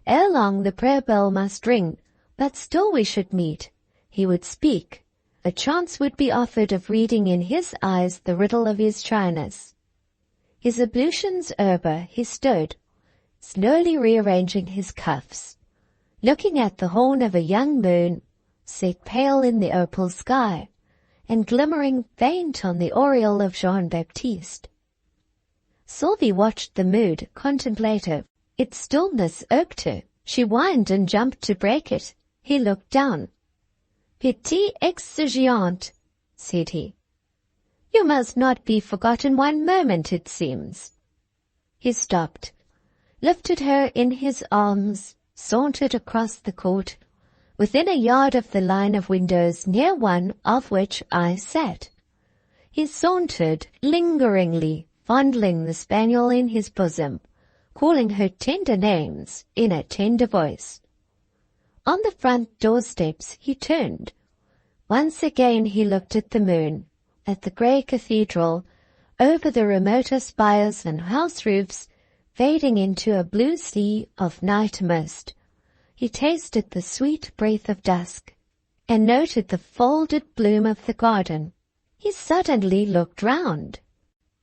Ere long the prayer bell must ring, but still we should meet. He would speak. A chance would be offered of reading in his eyes the riddle of his shyness. His ablutions over, he stood, slowly rearranging his cuffs, looking at the horn of a young moon, set pale in the opal sky, and glimmering faint on the aureole of Jean-Baptiste. Sylvie watched the mood, contemplative. Its stillness irked her. She whined and jumped to break it. He looked down. "Petit exigeante," said he. "You must not be forgotten one moment, it seems." He stopped, lifted her in his arms, sauntered across the court, within a yard of the line of windows near one of which I sat. He sauntered lingeringly, fondling the spaniel in his bosom, calling her tender names in a tender voice. On the front doorsteps he turned. Once again he looked at the moon, at the grey cathedral, over the remoter spires and house roofs, fading into a blue sea of night mist. He tasted the sweet breath of dusk, and noted the folded bloom of the garden. He suddenly looked round.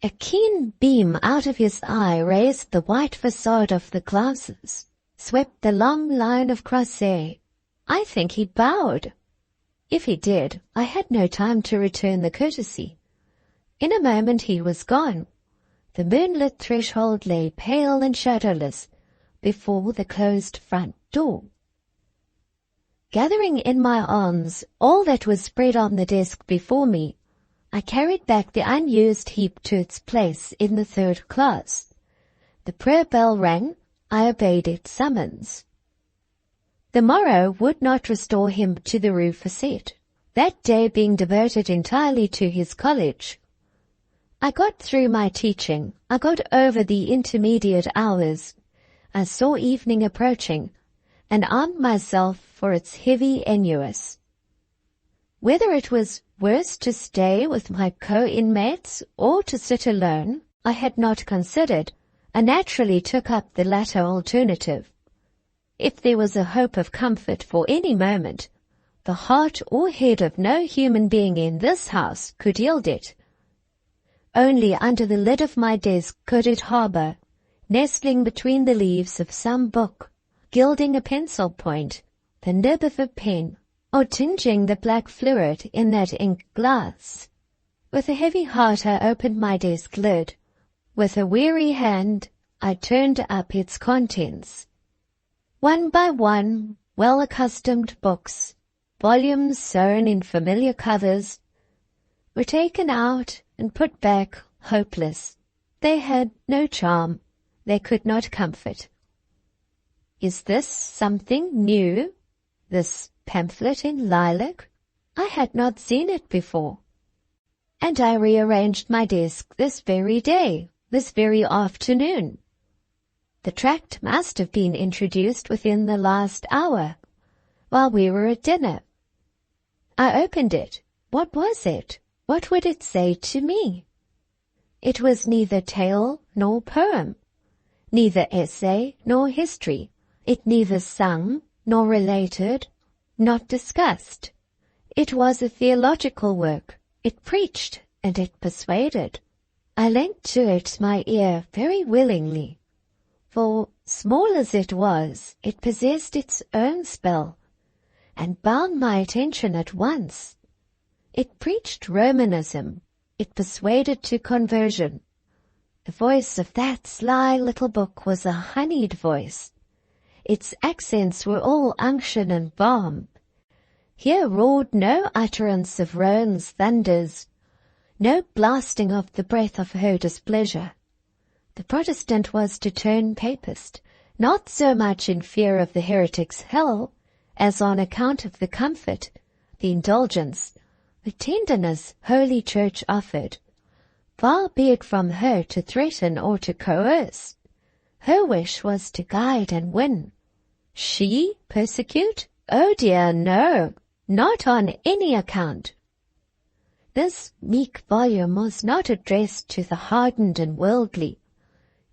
A keen beam out of his eye raised the white facade of the glasses, swept the long line of croisset. I think he bowed. If he did, I had no time to return the courtesy. In a moment he was gone. The moonlit threshold lay pale and shadowless before the closed front door. Gathering in my arms all that was spread on the desk before me, I carried back the unused heap to its place in the third class. The prayer bell rang. I obeyed its summons. The morrow would not restore him to the Rue Facette, that day being devoted entirely to his college. I got through my teaching. I got over the intermediate hours. I saw evening approaching, and armed myself for its heavy ennui. Whether it was worse to stay with my co-inmates or to sit alone, I had not considered. I naturally took up the latter alternative. If there was a hope of comfort for any moment, the heart or head of no human being in this house could yield it. Only under the lid of my desk could it harbor, nestling between the leaves of some book, gilding a pencil point, the nib of a pen, or tinging the black fluid in that ink glass. With a heavy heart I opened my desk lid. With a weary hand I turned up its contents. One by one, well-accustomed books, volumes sewn in familiar covers, were taken out and put back hopeless. They had no charm. They could not comfort. Is this something new? This pamphlet in lilac? I had not seen it before. And I rearranged my desk this very day, this very afternoon. The tract must have been introduced within the last hour, while we were at dinner. I opened it. What was it? What would it say to me? It was neither tale nor poem, neither essay nor history. It neither sung nor related, not discussed. It was a theological work. It preached and it persuaded. I lent to it my ear very willingly, for, small as it was, it possessed its own spell, and bound my attention at once. It preached Romanism. It persuaded to conversion. The voice of that sly little book was a honeyed voice. Its accents were all unction and balm. Here roared no utterance of Rome's thunders, no blasting of the breath of her displeasure. The Protestant was to turn Papist, not so much in fear of the heretic's hell, as on account of the comfort, the indulgence, the tenderness Holy Church offered. Far be it from her to threaten or to coerce. Her wish was to guide and win. She persecute? Oh dear, no, not on any account. This meek volume was not addressed to the hardened and worldly.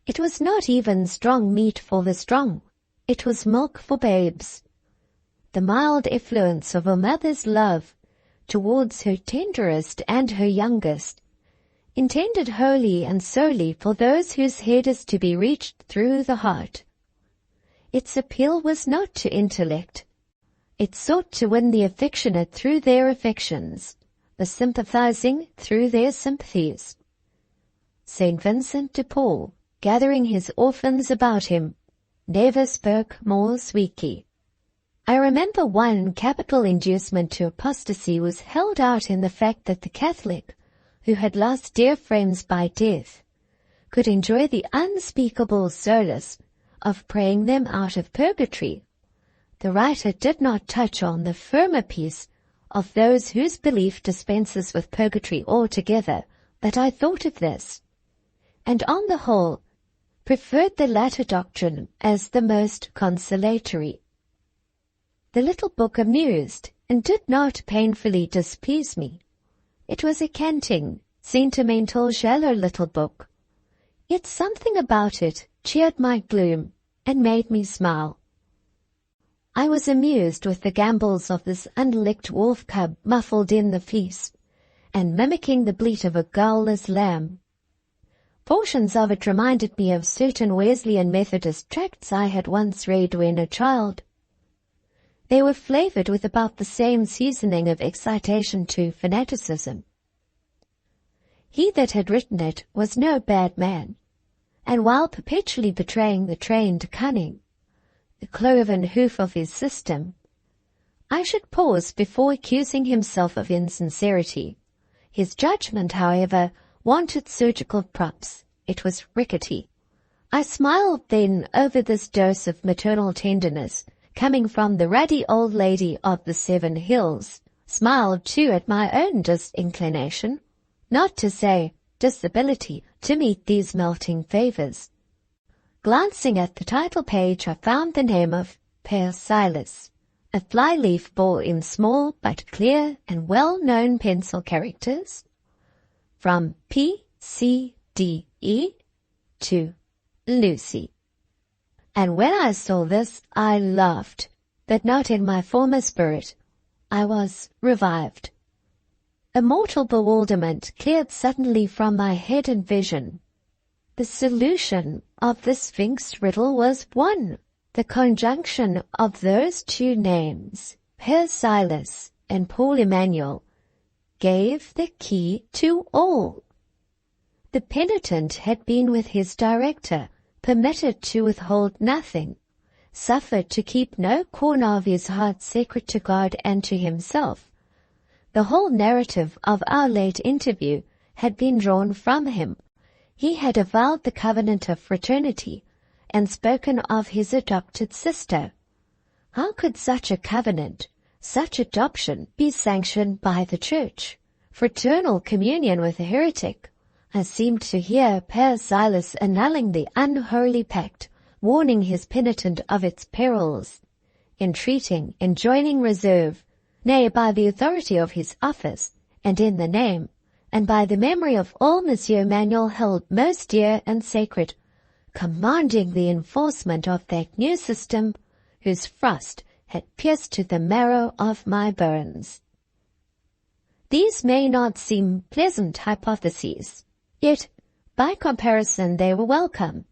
It was not even strong meat for the strong. It was milk for babes. The mild effluence of a mother's love towards her tenderest and her youngest, intended wholly and solely for those whose head is to be reached through the heart. Its appeal was not to intellect. It sought to win the affectionate through their affections, the sympathizing through their sympathies. St. Vincent de Paul, gathering his orphans about him, never spoke more sweetly. I remember one capital inducement to apostasy was held out in the fact that the Catholic, who had lost dear friends by death, could enjoy the unspeakable solace of praying them out of purgatory. The writer did not touch on the firmer peace of those whose belief dispenses with purgatory altogether, but I thought of this, and on the whole preferred the latter doctrine as the most consolatory. The little book amused and did not painfully displease me. It was a canting, sentimental, shallow little book, yet something about it cheered my gloom and made me smile. I was amused with the gambols of this unlicked wolf cub muffled in the fleece, and mimicking the bleat of a gulless lamb. Portions of it reminded me of certain Wesleyan Methodist tracts I had once read when a child. They were flavored with about the same seasoning of excitation to fanaticism. He that had written it was no bad man, and while perpetually betraying the trained cunning, the cloven hoof of his system, I should pause before accusing himself of insincerity. His judgment, however, wanted surgical props. It was rickety. I smiled then over this dose of maternal tenderness, coming from the ruddy old lady of the 7 Hills, smiled too at my own disinclination, not to say disability, to meet these melting favors. Glancing at the title page, I found the name of Père Silas. A flyleaf bore in small but clear and well-known pencil characters, from P.C.D.E. to Lucy. And when I saw this, I laughed, but not in my former spirit. I was revived. A mortal bewilderment cleared suddenly from my head and vision. The solution of the Sphinx riddle was one. The conjunction of those two names, Père Silas and Paul Emmanuel, gave the key to all. The penitent had been with his director, permitted to withhold nothing, suffered to keep no corner of his heart sacred to God and to himself. The whole narrative of our late interview had been drawn from him. He had avowed the covenant of fraternity and spoken of his adopted sister. How could such a covenant, such adoption, be sanctioned by the Church? Fraternal communion with a heretic. I seemed to hear Père Silas annulling the unholy pact, warning his penitent of its perils, entreating, enjoining reserve, nay, by the authority of his office, and in the name, and by the memory of all Monsieur Emmanuel held most dear and sacred, commanding the enforcement of that new system whose frost had pierced to the marrow of my bones. These may not seem pleasant hypotheses, yet by comparison they were welcome.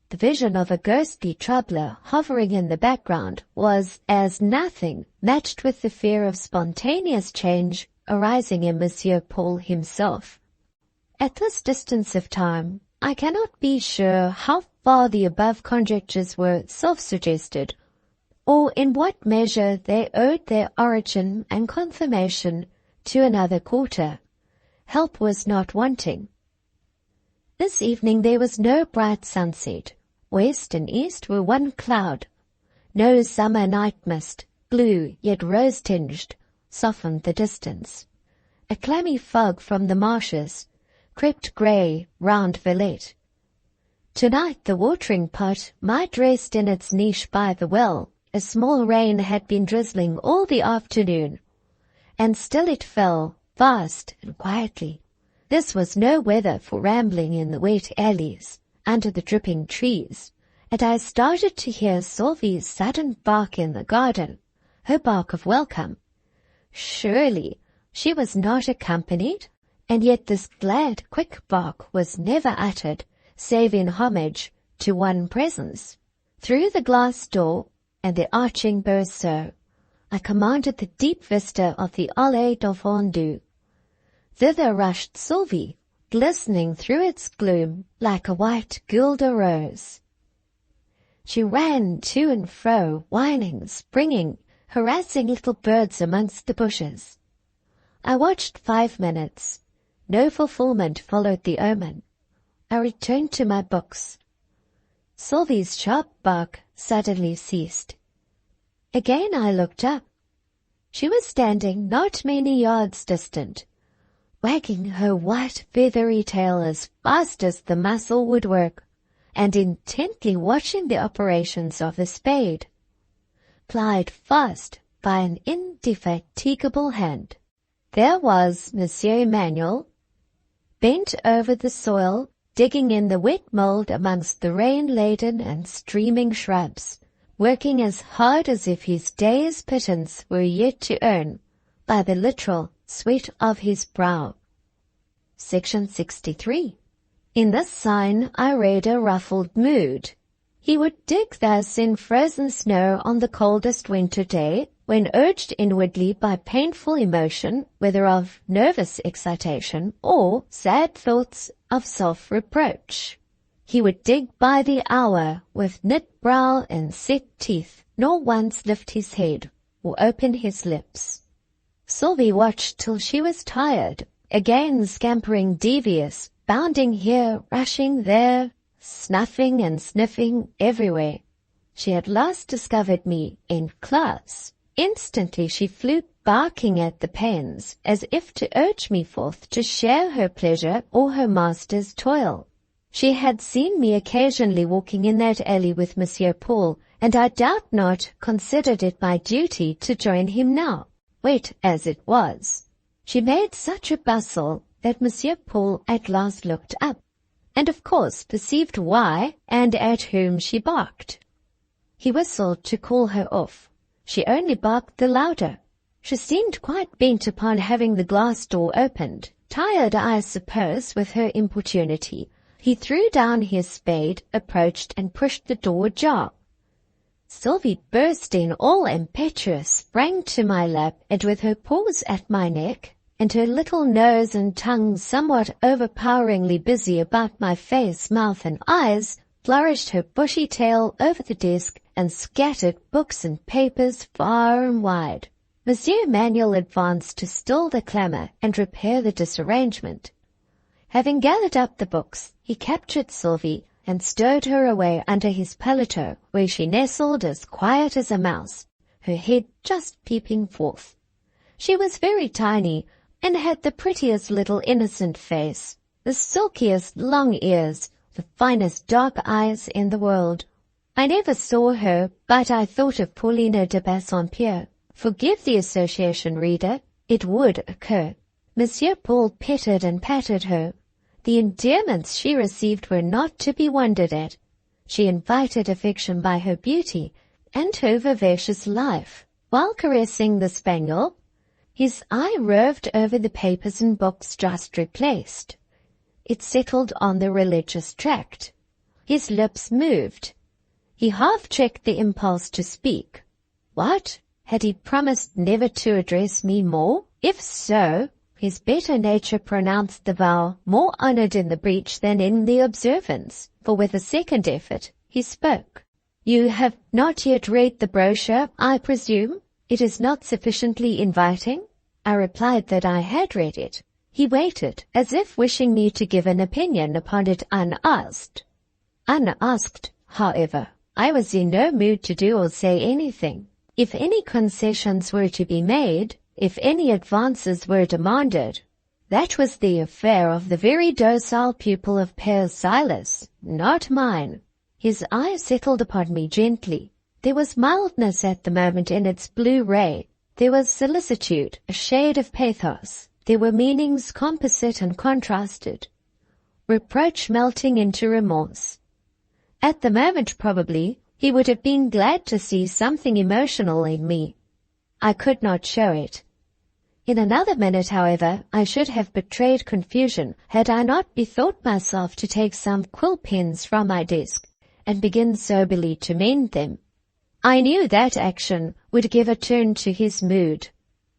The vision of a ghostly troubler hovering in the background was as nothing matched with the fear of spontaneous change arising in Monsieur Paul himself. At this distance of time, I cannot be sure how far the above conjectures were self-suggested, or in what measure they owed their origin and confirmation to another quarter. Help was not wanting. This evening there was no bright sunset. West and east were one cloud. No summer night mist, blue yet rose-tinged, softened the distance. A clammy fog from the marshes crept grey round Villette. Tonight the watering pot might rest in its niche by the well. A small rain had been drizzling all the afternoon, and still it fell fast and quietly. This was no weather for rambling in the wet alleys, under the dripping trees, and I started to hear Sylvie's sudden bark in the garden, her bark of welcome. Surely she was not accompanied, and yet this glad, quick bark was never uttered, save in homage to one presence. Through the glass door and the arching berceau, I commanded the deep vista of the Allée de Vendu. Thither rushed Sylvie, glistening through its gloom like a white guelder rose. She ran to and fro, whining, springing, harassing little birds amongst the bushes. I watched 5 minutes. No fulfillment followed the omen. I returned to my books. Sylvie's sharp bark suddenly ceased. Again I looked up. She was standing not many yards distant, wagging her white feathery tail as fast as the muzzle would work, and intently watching the operations of the spade, plied fast by an indefatigable hand. There was Monsieur Emmanuel, bent over the soil, digging in the wet mould amongst the rain-laden and streaming shrubs, working as hard as if his day's pittance were yet to earn by the literal sweat of his brow. Section 63. In this sign I read a ruffled mood. He would dig thus in frozen snow on the coldest winter day, when urged inwardly by painful emotion, whether of nervous excitation or sad thoughts of self-reproach. He would dig by the hour with knit brow and set teeth, nor once lift his head or open his lips. Sylvie watched till she was tired, again scampering devious, bounding here, rushing there, snuffing and sniffing everywhere. She had last discovered me in class. Instantly she flew barking at the pens, as if to urge me forth to share her pleasure or her master's toil. She had seen me occasionally walking in that alley with Monsieur Paul, and I doubt not considered it my duty to join him now, wet as it was. She made such a bustle that Monsieur Paul at last looked up, and of course perceived why and at whom she barked. He whistled to call her off. She only barked the louder. She seemed quite bent upon having the glass door opened. Tired, I suppose, with her importunity, he threw down his spade, approached, and pushed the door ajar. Sylvie, bursting, all impetuous, sprang to my lap, and with her paws at my neck, and her little nose and tongue somewhat overpoweringly busy about my face, mouth, and eyes, flourished her bushy tail over the desk and scattered books and papers far and wide. Monsieur Emmanuel advanced to still the clamour and repair the disarrangement. Having gathered up the books, he captured Sylvie and stowed her away under his paletot, where she nestled as quiet as a mouse, her head just peeping forth. She was very tiny, and had the prettiest little innocent face, the silkiest long ears, the finest dark eyes in the world. I never saw her, but I thought of Paulina de Bassompierre. Forgive the association, reader. It would occur. Monsieur Paul petted and patted her. The endearments she received were not to be wondered at. She invited affection by her beauty and her vivacious life. While caressing the spaniel, his eye roved over the papers and books just replaced. It settled on the religious tract. His lips moved. He half checked the impulse to speak. What? Had he promised never to address me more? If so, his better nature pronounced the vow more honoured in the breach than in the observance, for with a second effort he spoke. You have not yet read the brochure, I presume? It is not sufficiently inviting? I replied that I had read it. He waited, as if wishing me to give an opinion upon it unasked. Unasked, however, I was in no mood to do or say anything. If any concessions were to be made, if any advances were demanded, that was the affair of the very docile pupil of Père Silas, not mine. His eye settled upon me gently. There was mildness at the moment in its blue ray. There was solicitude, a shade of pathos. There were meanings composite and contrasted, reproach melting into remorse. At the moment, probably, he would have been glad to see something emotional in me. I could not show it. In another minute, however, I should have betrayed confusion had I not bethought myself to take some quill pens from my desk and begin soberly to mend them. I knew that action would give a turn to his mood.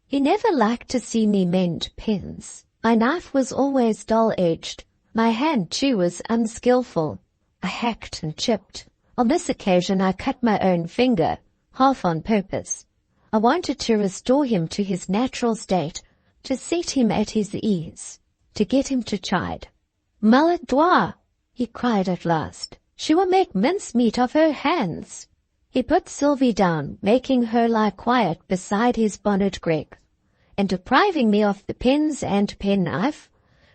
He never liked to see me mend pens. My knife was always dull-edged. My hand, too, was unskilful. I hacked and chipped. On this occasion I cut my own finger, half on purpose. I wanted to restore him to his natural state, to set him at his ease, to get him to chide. Maladroit, he cried at last. She will make mincemeat of her hands. He put Sylvie down, making her lie quiet beside his bonnet grec, and depriving me of the pens and penknife,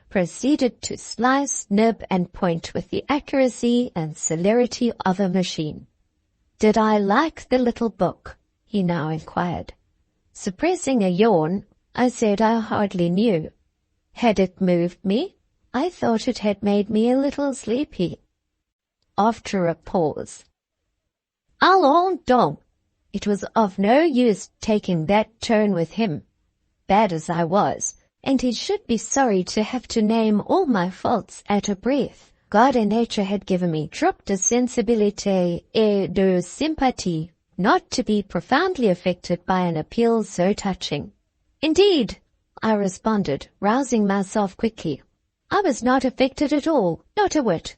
proceeded to slice, nib, and point with the accuracy and celerity of a machine. Did I like the little book? He now inquired. Suppressing a yawn, I said I hardly knew. Had it moved me? I thought it had made me a little sleepy. After a pause. Allons donc! It was of no use taking that tone with him, bad as I was, and he should be sorry to have to name all my faults at a breath. God and nature had given me trop de sensibilité et de sympathie not to be profoundly affected by an appeal so touching. Indeed, I responded, rousing myself quickly, I was not affected at all, not a whit.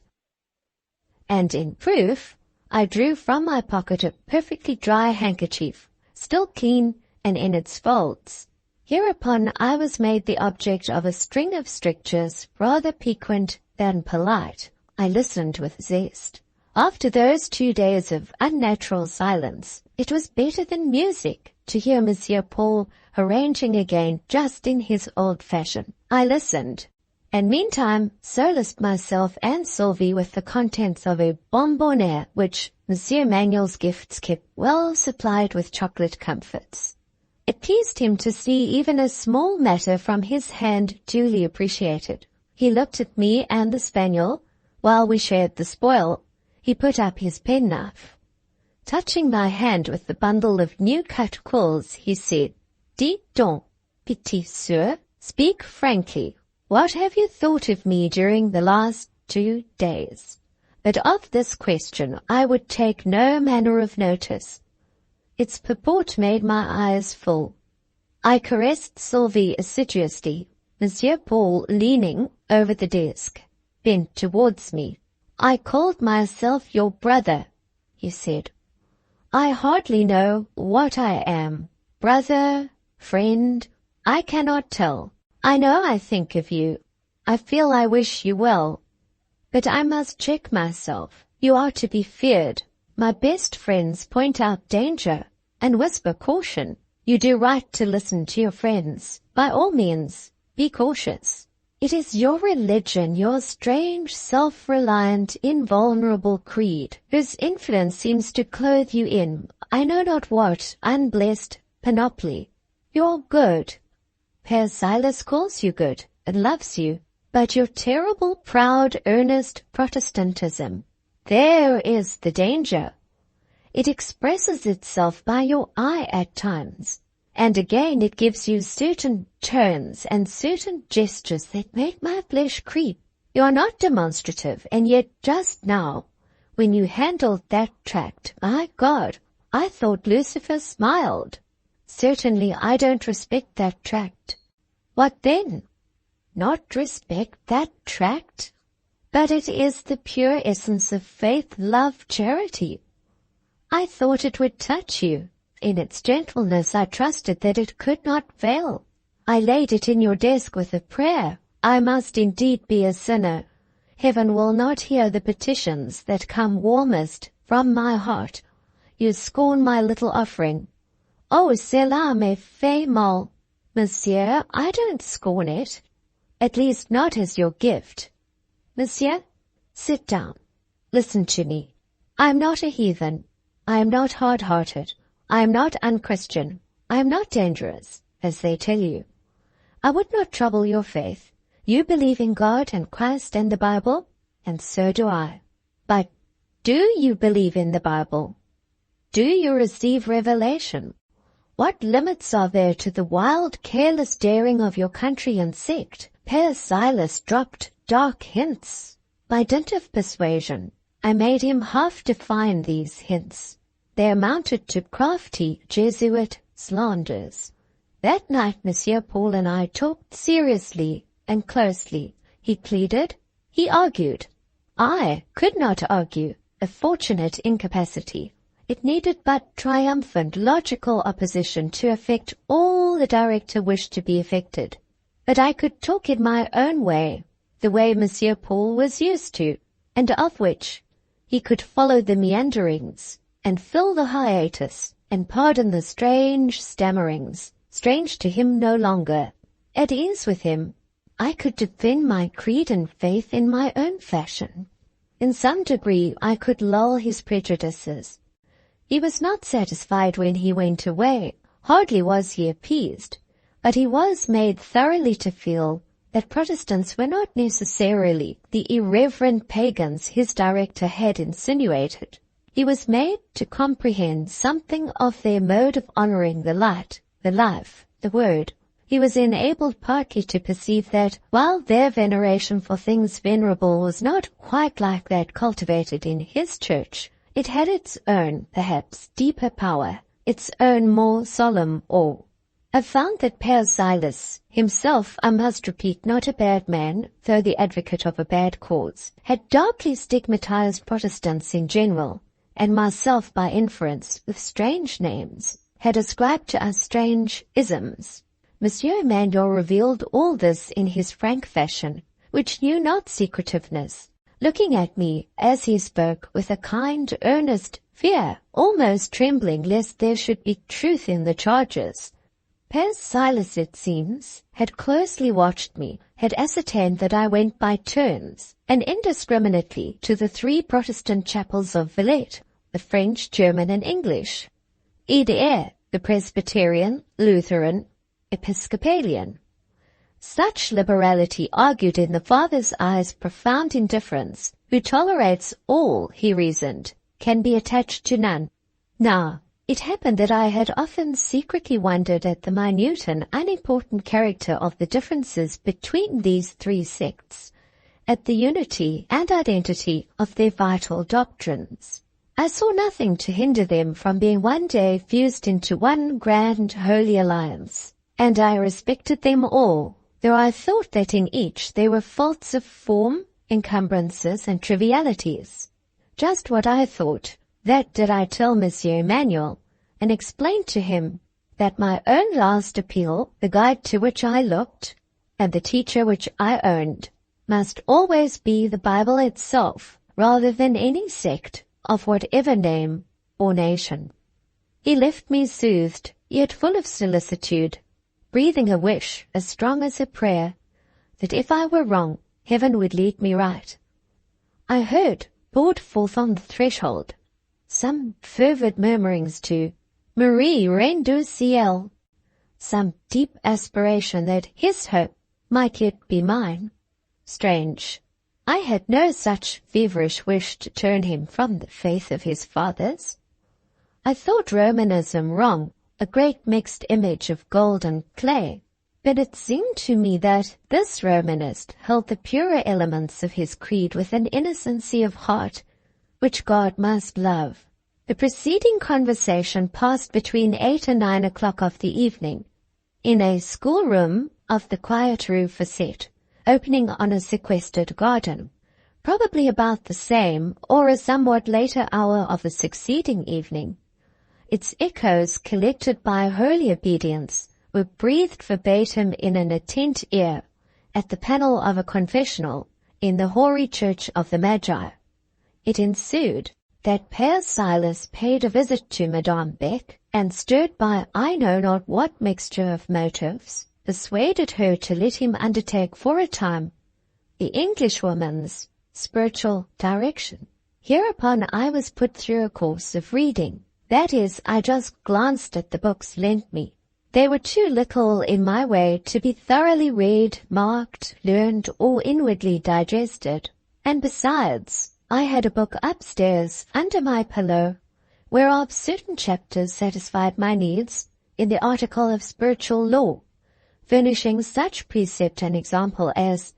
And in proof, I drew from my pocket a perfectly dry handkerchief, still clean and in its folds. Hereupon I was made the object of a string of strictures rather piquant than polite. I listened with zest. After those 2 days of unnatural silence, it was better than music to hear Monsieur Paul arranging again just in his old fashion. I listened, and meantime solaced myself and Sylvie with the contents of a bonbonniere which Monsieur Manuel's gifts kept well supplied with chocolate comforts. It pleased him to see even a small matter from his hand duly appreciated. He looked at me and the spaniel, while we shared the spoil. He put up his penknife. Touching my hand with the bundle of new-cut quills, he said, Dites donc, petit sir, speak frankly. What have you thought of me during the last 2 days? But of this question I would take no manner of notice. Its purport made my eyes full. I caressed Sylvie assiduously, Monsieur Paul, leaning over the desk, bent towards me. I called myself your brother, he said. I hardly know what I am. Brother, friend, I cannot tell. I know I think of you. I feel I wish you well. But I must check myself. You are to be feared. My best friends point out danger and whisper caution. You do right to listen to your friends. By all means, be cautious. It is your religion, your strange, self-reliant, invulnerable creed, whose influence seems to clothe you in, I know not what, unblessed panoply. You're good. Père Silas calls you good and loves you, but your terrible, proud, earnest Protestantism, there is the danger. It expresses itself by your eye at times. And again it gives you certain turns and certain gestures that make my flesh creep. You are not demonstrative, and yet just now, when you handled that tract, my God, I thought Lucifer smiled. Certainly I don't respect that tract. What then? Not respect that tract? But it is the pure essence of faith, love, charity. I thought it would touch you. In its gentleness I trusted that it could not fail. I laid it in your desk with a prayer. I must indeed be a sinner. Heaven will not hear the petitions that come warmest from my heart. You scorn my little offering. Oh, cela me fait mal. Monsieur, I don't scorn it. At least not as your gift. Monsieur, sit down. Listen to me. I am not a heathen. I am not hard-hearted. I am not unchristian. I am not dangerous, as they tell you. I would not trouble your faith. You believe in God and Christ and the Bible, and so do I. But do you believe in the Bible? Do you receive revelation? What limits are there to the wild, careless daring of your country and sect? Père Silas dropped dark hints. By dint of persuasion, I made him half define these hints. They amounted to crafty Jesuit slanders. That night Monsieur Paul and I talked seriously and closely. He pleaded, he argued. I could not argue, a fortunate incapacity. It needed but triumphant logical opposition to effect all the director wished to be effected. But I could talk in my own way, the way Monsieur Paul was used to, and of which he could follow the meanderings, and fill the hiatus, and pardon the strange stammerings, strange to him no longer. At ease with him, I could defend my creed and faith in my own fashion. In some degree I could lull his prejudices. He was not satisfied when he went away, hardly was he appeased, but he was made thoroughly to feel that Protestants were not necessarily the irreverent pagans his director had insinuated. He was made to comprehend something of their mode of honoring the light, the life, the word. He was enabled partly to perceive that, while their veneration for things venerable was not quite like that cultivated in his church, it had its own, perhaps, deeper power, its own more solemn awe. I found that Père Silas, himself, I must repeat, not a bad man, though the advocate of a bad cause, had darkly stigmatized Protestants in general, and myself by inference, with strange names, had ascribed to us strange isms. Monsieur Emmanuel revealed all this in his frank fashion, which knew not secretiveness, looking at me as he spoke with a kind, earnest fear, almost trembling lest there should be truth in the charges. Père Silas, it seems, had closely watched me, had ascertained that I went by turns, and indiscriminately, to the 3 Protestant chapels of Villette, the French, German, and English. Either the Presbyterian, Lutheran, Episcopalian. Such liberality argued in the father's eyes profound indifference. Who tolerates all, he reasoned, can be attached to none. Now, it happened that I had often secretly wondered at the minute and unimportant character of the differences between these 3 sects, at the unity and identity of their vital doctrines. I saw nothing to hinder them from being one day fused into one grand holy alliance, and I respected them all, though I thought that in each there were faults of form, encumbrances, and trivialities. Just what I thought, that did I tell Monsieur Emmanuel, and explained to him that my own last appeal, the guide to which I looked, and the teacher which I owned, must always be the Bible itself, rather than any sect, of whatever name or nation. He left me soothed, yet full of solicitude, breathing a wish as strong as a prayer, that if I were wrong, heaven would lead me right. I heard, poured forth on the threshold, some fervid murmurings to Marie, Reine du Ciel, some deep aspiration that his hope might yet be mine. Strange, I had no such feverish wish to turn him from the faith of his fathers. I thought Romanism wrong, a great mixed image of gold and clay, but it seemed to me that this Romanist held the purer elements of his creed with an innocency of heart which God must love. The preceding conversation passed between 8 and 9 o'clock of the evening, in a schoolroom of the quiet rue Facets, opening on a sequestered garden, probably about the same or a somewhat later hour of the succeeding evening. Its echoes, collected by holy obedience, were breathed verbatim in an attent ear at the panel of a confessional in the hoary church of the Magi. It ensued that Père Silas paid a visit to Madame Beck, and stirred by I know not what mixture of motives, persuaded her to let him undertake for a time the Englishwoman's spiritual direction. Hereupon I was put through a course of reading. That is, I just glanced at the books lent me, They were too little in my way to be thoroughly read, marked, learned, or inwardly digested. And besides, I had a book upstairs under my pillow, whereof certain chapters satisfied my needs in the article of spiritual law, furnishing such precept and example as,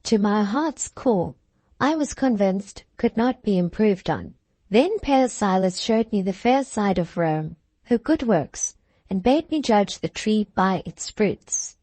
to my heart's core, I was convinced could not be improved on. Then Père Silas showed me the fair side of Rome, her good works, and bade me judge the tree by its fruits.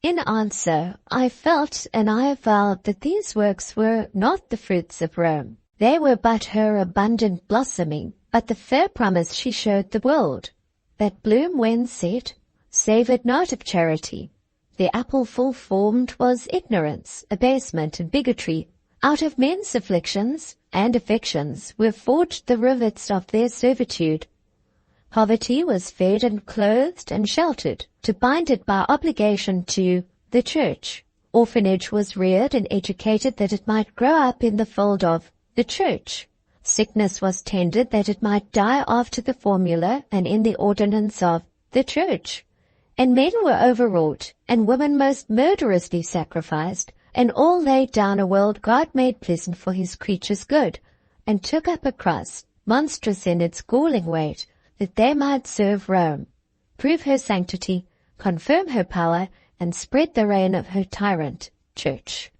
In answer, I felt and I avowed that these works were not the fruits of Rome. They were but her abundant blossoming, but the fair promise she showed the world, that bloom when set, savoured not of charity. The apple full-formed was ignorance, abasement, and bigotry. Out of men's afflictions and affections were forged the rivets of their servitude. Poverty was fed and clothed and sheltered, to bind it by obligation to the church. Orphanage was reared and educated that it might grow up in the fold of the church. Sickness was tended that it might die after the formula and in the ordinance of the church. And men were overwrought, and women most murderously sacrificed, and all laid down a world God made pleasant for his creatures' good, and took up a cross, monstrous in its galling weight, that they might serve Rome, prove her sanctity, confirm her power, and spread the reign of her tyrant, Church.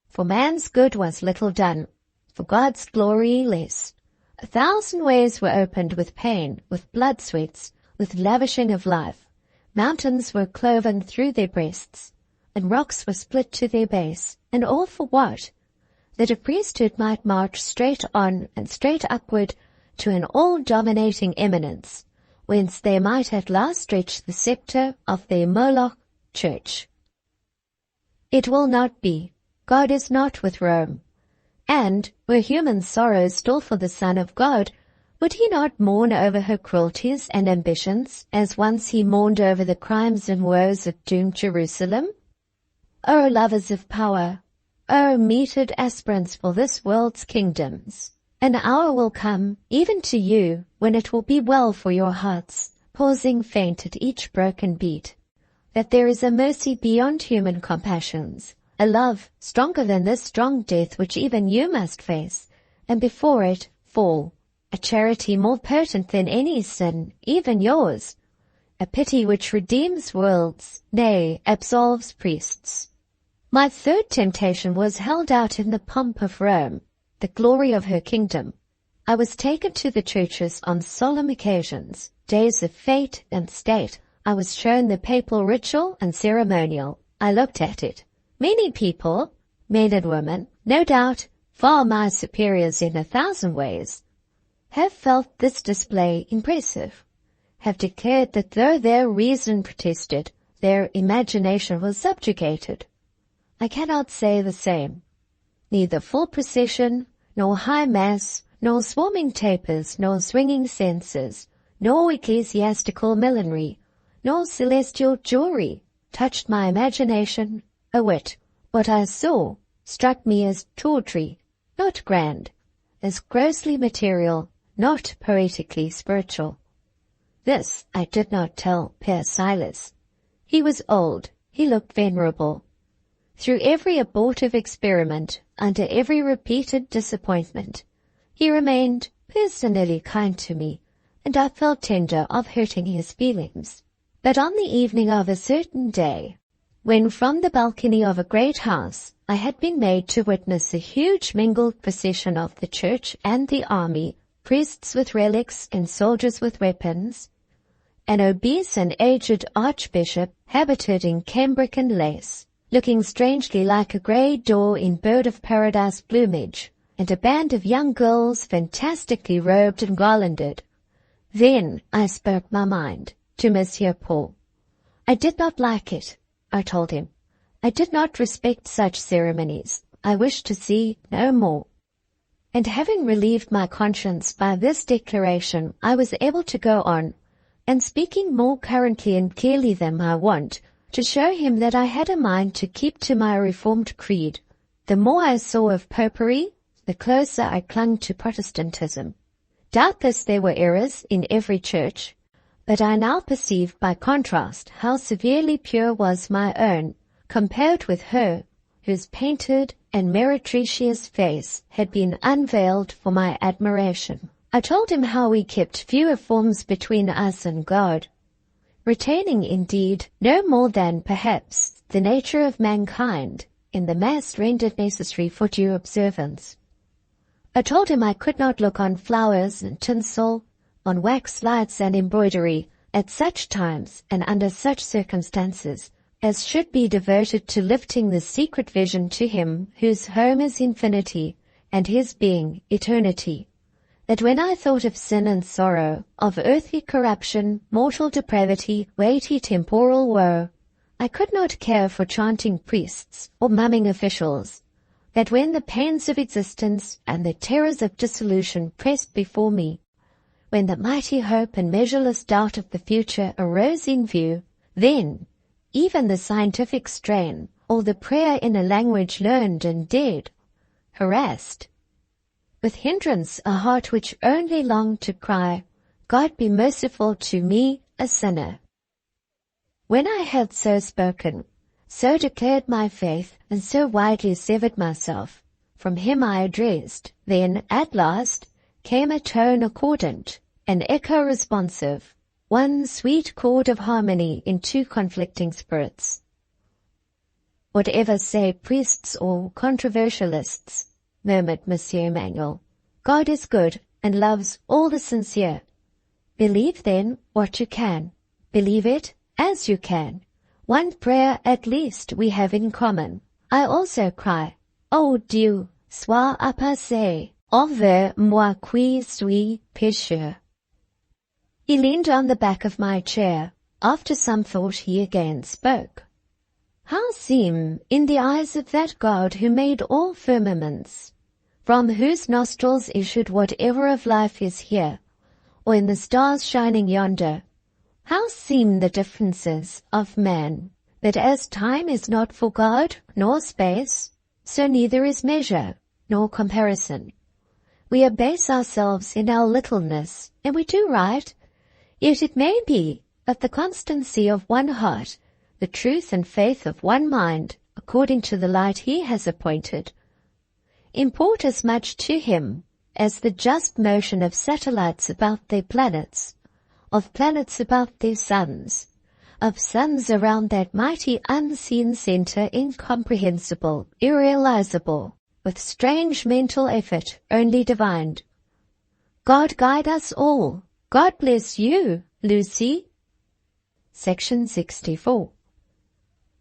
For man's good was little done, for God's glory less. 1,000 ways were opened with pain, with blood sweats, with lavishing of life. Mountains were cloven through their breasts, and rocks were split to their base, and all for what? That a priesthood might march straight on and straight upward to an all-dominating eminence, whence they might at last stretch the sceptre of their Moloch Church. It will not be. God is not with Rome. And, were human sorrow still for the Son of God, would he not mourn over her cruelties and ambitions, as once he mourned over the crimes and woes of doomed Jerusalem? O lovers of power, O meted aspirants for this world's kingdoms, an hour will come, even to you, when it will be well for your hearts, pausing faint at each broken beat, that there is a mercy beyond human compassions, a love stronger than this strong death which even you must face, and before it fall, a charity more potent than any sin, even yours, a pity which redeems worlds, nay, absolves priests. My third temptation was held out in the pomp of Rome, the glory of her kingdom. I was taken to the churches on solemn occasions, days of fete and state. I was shown the papal ritual and ceremonial. I looked at it. Many people, men and women, no doubt far my superiors in 1,000 ways, have felt this display impressive, have declared that though their reason protested, their imagination was subjugated. I cannot say the same. Neither full procession, nor high mass, nor swarming tapers, nor swinging censers, nor ecclesiastical millinery, nor celestial jewelry touched my imagination a whit. What I saw struck me as tawdry, not grand, as grossly material, not poetically spiritual. This I did not tell Père Silas. He was old, he looked venerable. Through every abortive experiment, under every repeated disappointment, he remained personally kind to me, and I felt tender of hurting his feelings. But on the evening of a certain day, when from the balcony of a great house I had been made to witness a huge mingled procession of the church and the army, priests with relics and soldiers with weapons, an obese and aged archbishop habited in cambric and lace, looking strangely like a grey daw in bird of paradise plumage, and a band of young girls fantastically robed and garlanded. Then I spoke my mind to Monsieur Paul. I did not like it, I told him. I did not respect such ceremonies. I wished to see no more. And having relieved my conscience by this declaration, I was able to go on, and speaking more currently and clearly than my wont, to show him that I had a mind to keep to my reformed creed. The more I saw of popery, the closer I clung to Protestantism. Doubtless there were errors in every church, But I now perceive by contrast how severely pure was my own, compared with her, whose painted and meretricious face had been unveiled for my admiration. I told him how we kept fewer forms between us and God, retaining indeed no more than, perhaps, the nature of mankind in the mass rendered necessary for due observance. I told him I could not look on flowers and tinsel, on wax lights and embroidery, at such times and under such circumstances, as should be devoted to lifting the secret vision to him whose home is infinity and his being eternity. That when I thought of sin and sorrow, of earthly corruption, mortal depravity, weighty temporal woe, I could not care for chanting priests or mumming officials. That when the pains of existence and the terrors of dissolution pressed before me, when the mighty hope and measureless doubt of the future arose in view, then even the scientific strain, or the prayer in a language learned and dead, harassed with hindrance a heart which only longed to cry, God be merciful to me, a sinner. When I had so spoken, so declared my faith, and so widely severed myself from him I addressed, then, at last, came a tone accordant, an echo responsive, one sweet chord of harmony in two conflicting spirits. Whatever say priests or controversialists, murmured Monsieur Emmanuel, God is good and loves all the sincere. Believe then what you can. Believe it as you can. One prayer at least we have in common. I also cry, Oh Dieu, sois apaisé, envers moi qui suis pécheur. He leaned on the back of my chair. After some thought he again spoke. How seem, in the eyes of that God who made all firmaments, from whose nostrils issued whatever of life is here, or in the stars shining yonder, how seem the differences of man, that as time is not for God, nor space, so neither is measure, nor comparison. We abase ourselves in our littleness, and we do right, yet it may be that the constancy of one heart, the truth and faith of one mind, according to the light he has appointed, import as much to him as the just motion of satellites about their planets, of planets about their suns, of suns around that mighty unseen center incomprehensible, irrealizable, with strange mental effort only divined. God guide us all. God bless you, Lucy. Section 64.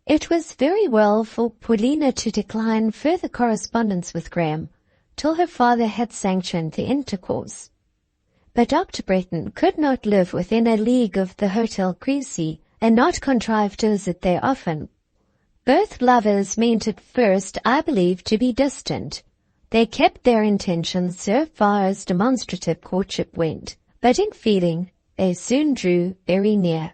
It was very well for Paulina to decline further correspondence with Graham till her father had sanctioned the intercourse. But Dr. Bretton could not live within a league of the Hotel Creasy and not contrive to visit there often. Both lovers meant at first, I believe, to be distant. They kept their intentions so far as demonstrative courtship went, but in feeling they soon drew very near.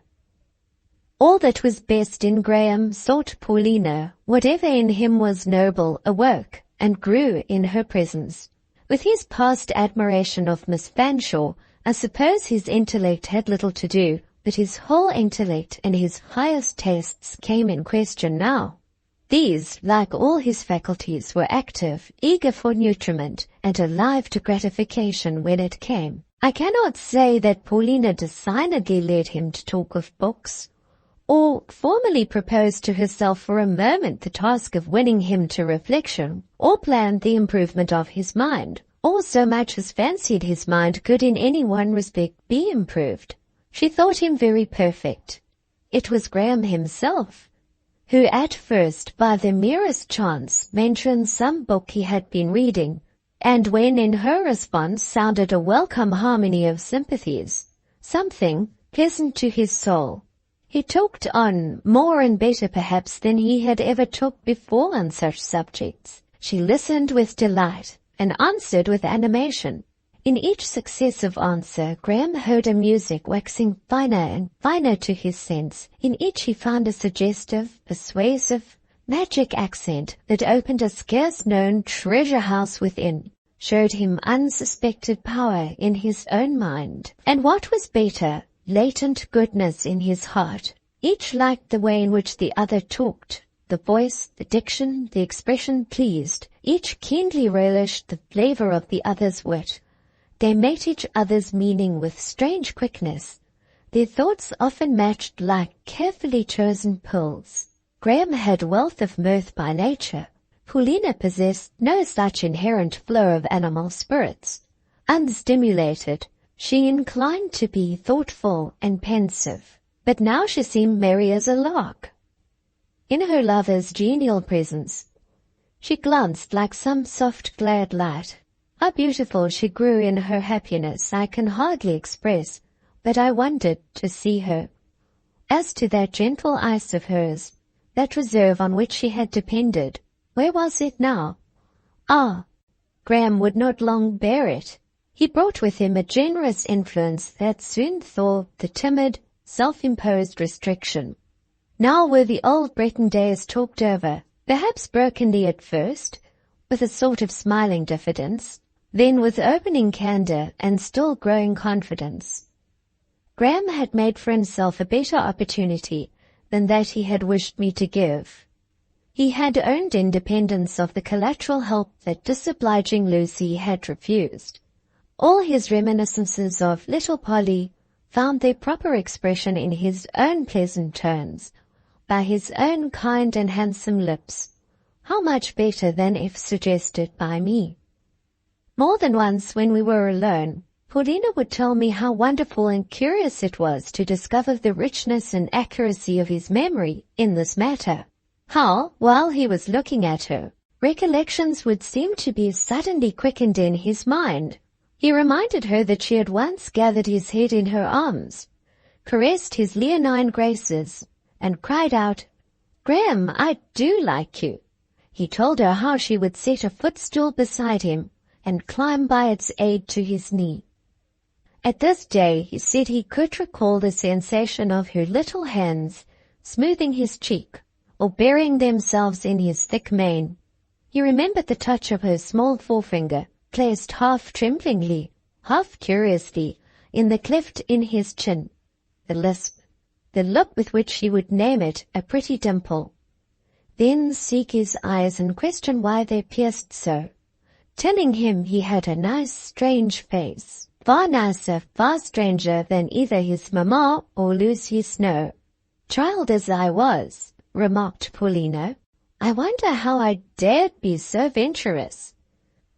All that was best in Graham sought Paulina. Whatever in him was noble awoke and grew in her presence. With his past admiration of Miss Fanshawe, I suppose his intellect had little to do, but his whole intellect and his highest tastes came in question now. These, like all his faculties, were active, eager for nutriment, and alive to gratification when it came. I cannot say that Paulina designedly led him to talk of books, or formally proposed to herself for a moment the task of winning him to reflection, or planned the improvement of his mind, or so much as fancied his mind could in any one respect be improved. She thought him very perfect. It was Graham himself who at first by the merest chance mentioned some book he had been reading, and when in her response sounded a welcome harmony of sympathies, something pleasant to his soul, he talked on more and better perhaps than he had ever talked before on such subjects. She listened with delight and answered with animation. In each successive answer, Graham heard a music waxing finer and finer to his sense. In each he found a suggestive, persuasive, magic accent that opened a scarce-known treasure house within, showed him unsuspected power in his own mind, and what was better, latent goodness in his heart. Each liked the way in which the other talked. The voice, the diction, the expression pleased. Each keenly relished the flavor of the other's wit. They met each other's meaning with strange quickness. Their thoughts often matched like carefully chosen pearls. Graham had wealth of mirth by nature. Paulina possessed no such inherent flow of animal spirits. Unstimulated, she inclined to be thoughtful and pensive, but now she seemed merry as a lark. In her lover's genial presence, she glanced like some soft glad light. How beautiful she grew in her happiness I can hardly express, but I wondered to see her. As to that gentle ice of hers, that reserve on which she had depended, where was it now? Ah, Graham would not long bear it. He brought with him a generous influence that soon thawed the timid, self-imposed restriction. Now were the old Breton days talked over, perhaps brokenly at first, with a sort of smiling diffidence, then with opening candor and still growing confidence. Graham had made for himself a better opportunity than that he had wished me to give. He had earned independence of the collateral help that disobliging Lucy had refused. All his reminiscences of little Polly found their proper expression in his own pleasant tones, by his own kind and handsome lips. How much better than if suggested by me. More than once when we were alone, Paulina would tell me how wonderful and curious it was to discover the richness and accuracy of his memory in this matter. How, while he was looking at her, recollections would seem to be suddenly quickened in his mind. He reminded her that she had once gathered his head in her arms, caressed his leonine graces, and cried out, "Graham, I do like you." He told her how she would set a footstool beside him and climb by its aid to his knee. At this day he said he could recall the sensation of her little hands smoothing his cheek or burying themselves in his thick mane. He remembered the touch of her small forefinger, placed half tremblingly, half curiously, in the cleft in his chin, the lisp, the look with which she would name it a pretty dimple. Then seek his eyes and question why they pierced so, telling him he had a nice, strange face, far nicer, far stranger than either his mamma or Lucy Snowe. Child as I was, remarked Paulina, I wonder how I dared be so venturous.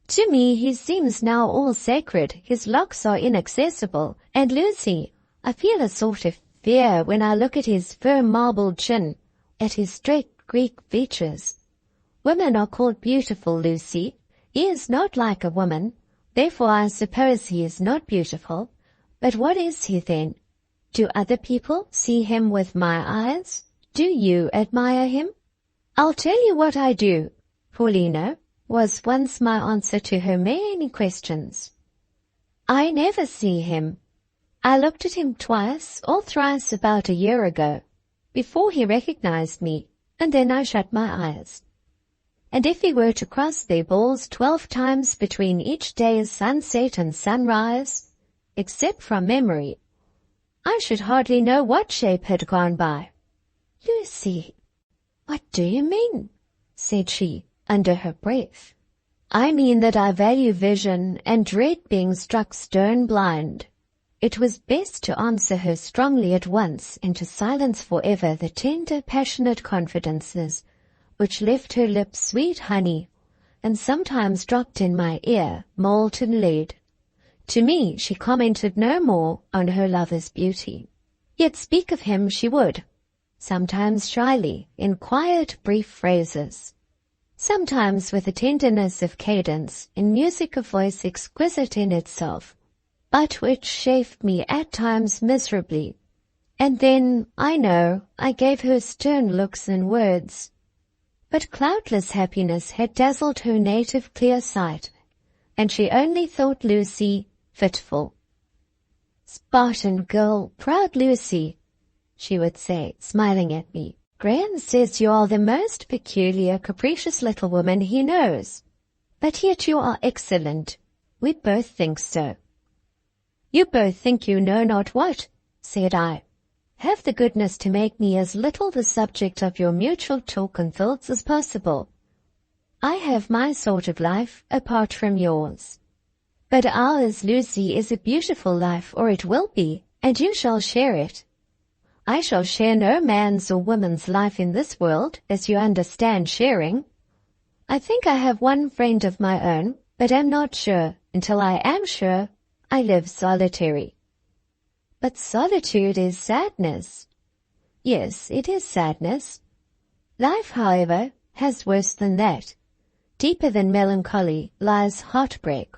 To me he seems now all sacred, his locks are inaccessible, and Lucy, I feel a sort of fear when I look at his firm marble chin, at his straight Greek features. Women are called beautiful, Lucy. He is not like a woman, therefore I suppose he is not beautiful. But what is he then? Do other people see him with my eyes? Do you admire him? I'll tell you what I do, Paulina, was once my answer to her many questions. I never see him. I looked at him twice or thrice about a year ago, before he recognized me, and then I shut my eyes. And if he were to cross their balls 12 times between each day's sunset and sunrise, except from memory, I should hardly know what shape had gone by. Lucy, what do you mean? Said she, under her breath. I mean that I value vision and dread being struck stone blind. It was best to answer her strongly at once and to silence forever the tender, passionate confidences which left her lips sweet honey and sometimes dropped in my ear molten lead. To me she commented no more on her lover's beauty. Yet speak of him she would, sometimes shyly, in quiet, brief phrases, sometimes with a tenderness of cadence, in music of voice exquisite in itself, but which chafed me at times miserably. And then, I know, I gave her stern looks and words. But cloudless happiness had dazzled her native clear sight, and she only thought Lucy fitful. Spartan girl, proud Lucy, she would say, smiling at me. Graham says you are the most peculiar, capricious little woman he knows. But yet you are excellent. We both think so. You both think you know not what, said I. Have the goodness to make me as little the subject of your mutual talk and thoughts as possible. I have my sort of life apart from yours. But ours, Lucy, is a beautiful life, or it will be, and you shall share it. I shall share no man's or woman's life in this world, as you understand sharing. I think I have one friend of my own, but am not sure. Until I am sure, I live solitary. But solitude is sadness. Yes, it is sadness. Life, however, has worse than that. Deeper than melancholy lies heartbreak.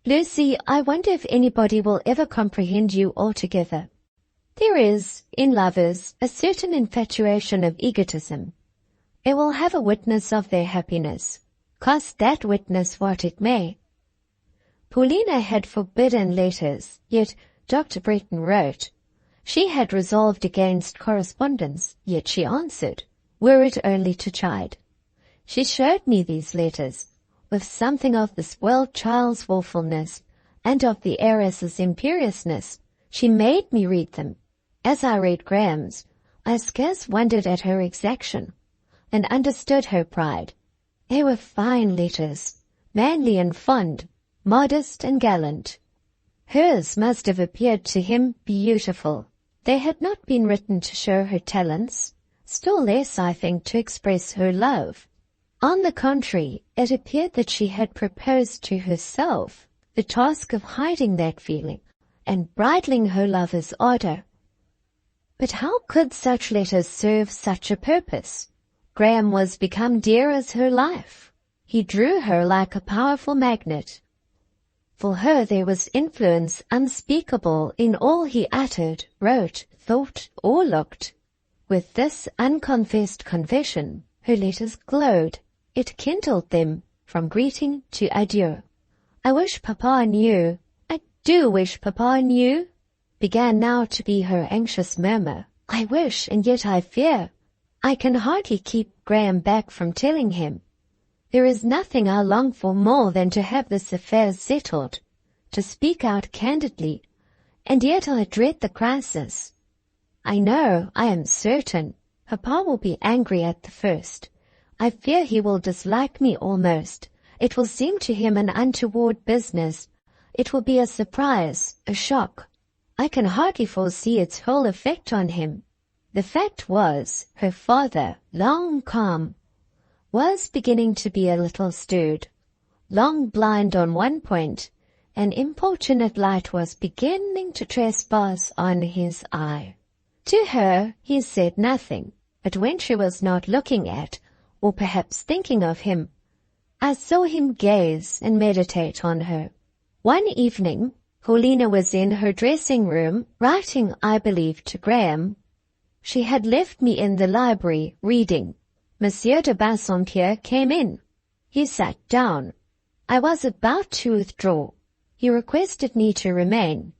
Lucy, I wonder if anybody will ever comprehend you altogether. There is, in lovers, a certain infatuation of egotism. They will have a witness of their happiness, cost that witness what it may. Paulina had forbidden letters, yet Dr. Bretton wrote. She had resolved against correspondence, yet she answered, were it only to chide. She showed me these letters, with something of the spoiled child's wilfulness, and of the heiress's imperiousness. She made me read them. As I read Graham's, I scarce wondered at her exaction, and understood her pride. They were fine letters, manly and fond, modest and gallant. Hers must have appeared to him beautiful. They had not been written to show her talents, still less, I think, to express her love. On the contrary, it appeared that she had proposed to herself the task of hiding that feeling and bridling her lover's ardor. But how could such letters serve such a purpose? Graham was become dear as her life. He drew her like a powerful magnet. For her there was influence unspeakable in all he uttered, wrote, thought, or looked. With this unconfessed confession, her letters glowed. It kindled them from greeting to adieu. I wish Papa knew, I do wish Papa knew, began now to be her anxious murmur. I wish, and yet I fear. I can hardly keep Graham back from telling him. There is nothing I long for more than to have this affair settled, to speak out candidly, and yet I dread the crisis. I know, I am certain, Papa will be angry at the first. I fear he will dislike me almost. It will seem to him an untoward business. It will be a surprise, a shock. I can hardly foresee its whole effect on him. The fact was, her father, long calm, was beginning to be a little stirred. Long blind on one point, an importunate light was beginning to trespass on his eye. To her he said nothing, but when she was not looking at, or perhaps thinking of him, I saw him gaze and meditate on her. One evening, Paulina was in her dressing room, writing, I believe, to Graham. She had left me in the library, reading. Monsieur de Bassompierre came in. He sat down. I was about to withdraw. He requested me to remain.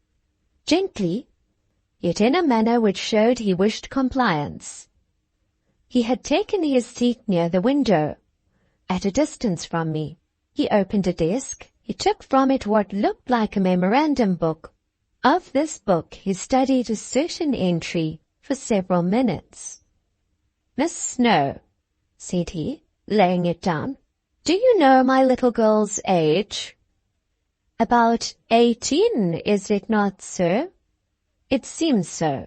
Gently, yet in a manner which showed he wished compliance. He had taken his seat near the window, at a distance from me. He opened a desk. He took from it what looked like a memorandum book. Of this book he studied a certain entry for several minutes. Miss Snowe, said he, laying it down, do you know my little girl's age? About 18, is it not, sir? It seems so.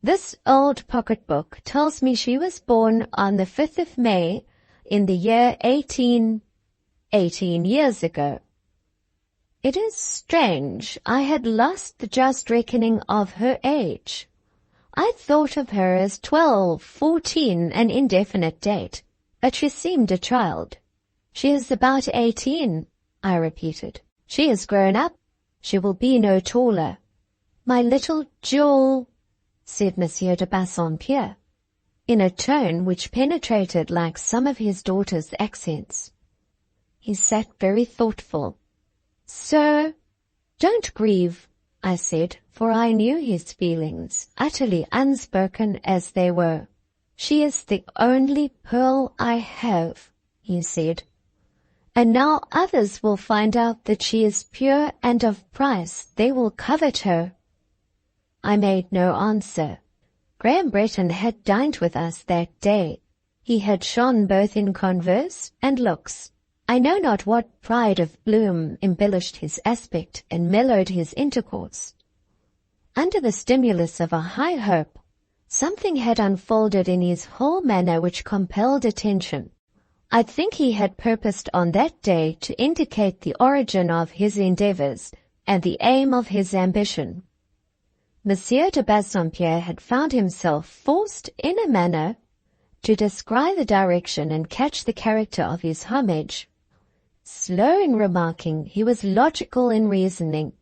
This old pocket-book tells me she was born on the 5th of May in the year 18 years ago. It is strange. I had lost the just reckoning of her age. I thought of her as 12, 14, an indefinite date, but she seemed a child. She is about 18, I repeated. She is grown up. She will be no taller. My little jewel, said Monsieur de Bassompierre, in a tone which penetrated like some of his daughter's accents. He sat very thoughtful. Sir, don't grieve, I said, for I knew his feelings, utterly unspoken as they were. She is the only pearl I have, he said, and now others will find out that she is pure and of price. They will covet her. I made no answer. Graham Bretton had dined with us that day. He had shone both in converse and looks. I know not what pride of bloom embellished his aspect and mellowed his intercourse. Under the stimulus of a high hope, something had unfolded in his whole manner which compelled attention. I think he had purposed on that day to indicate the origin of his endeavours and the aim of his ambition. Monsieur de Bassompierre had found himself forced, in a manner, to descry the direction and catch the character of his homage. Slow in remarking, he was logical in reasoning.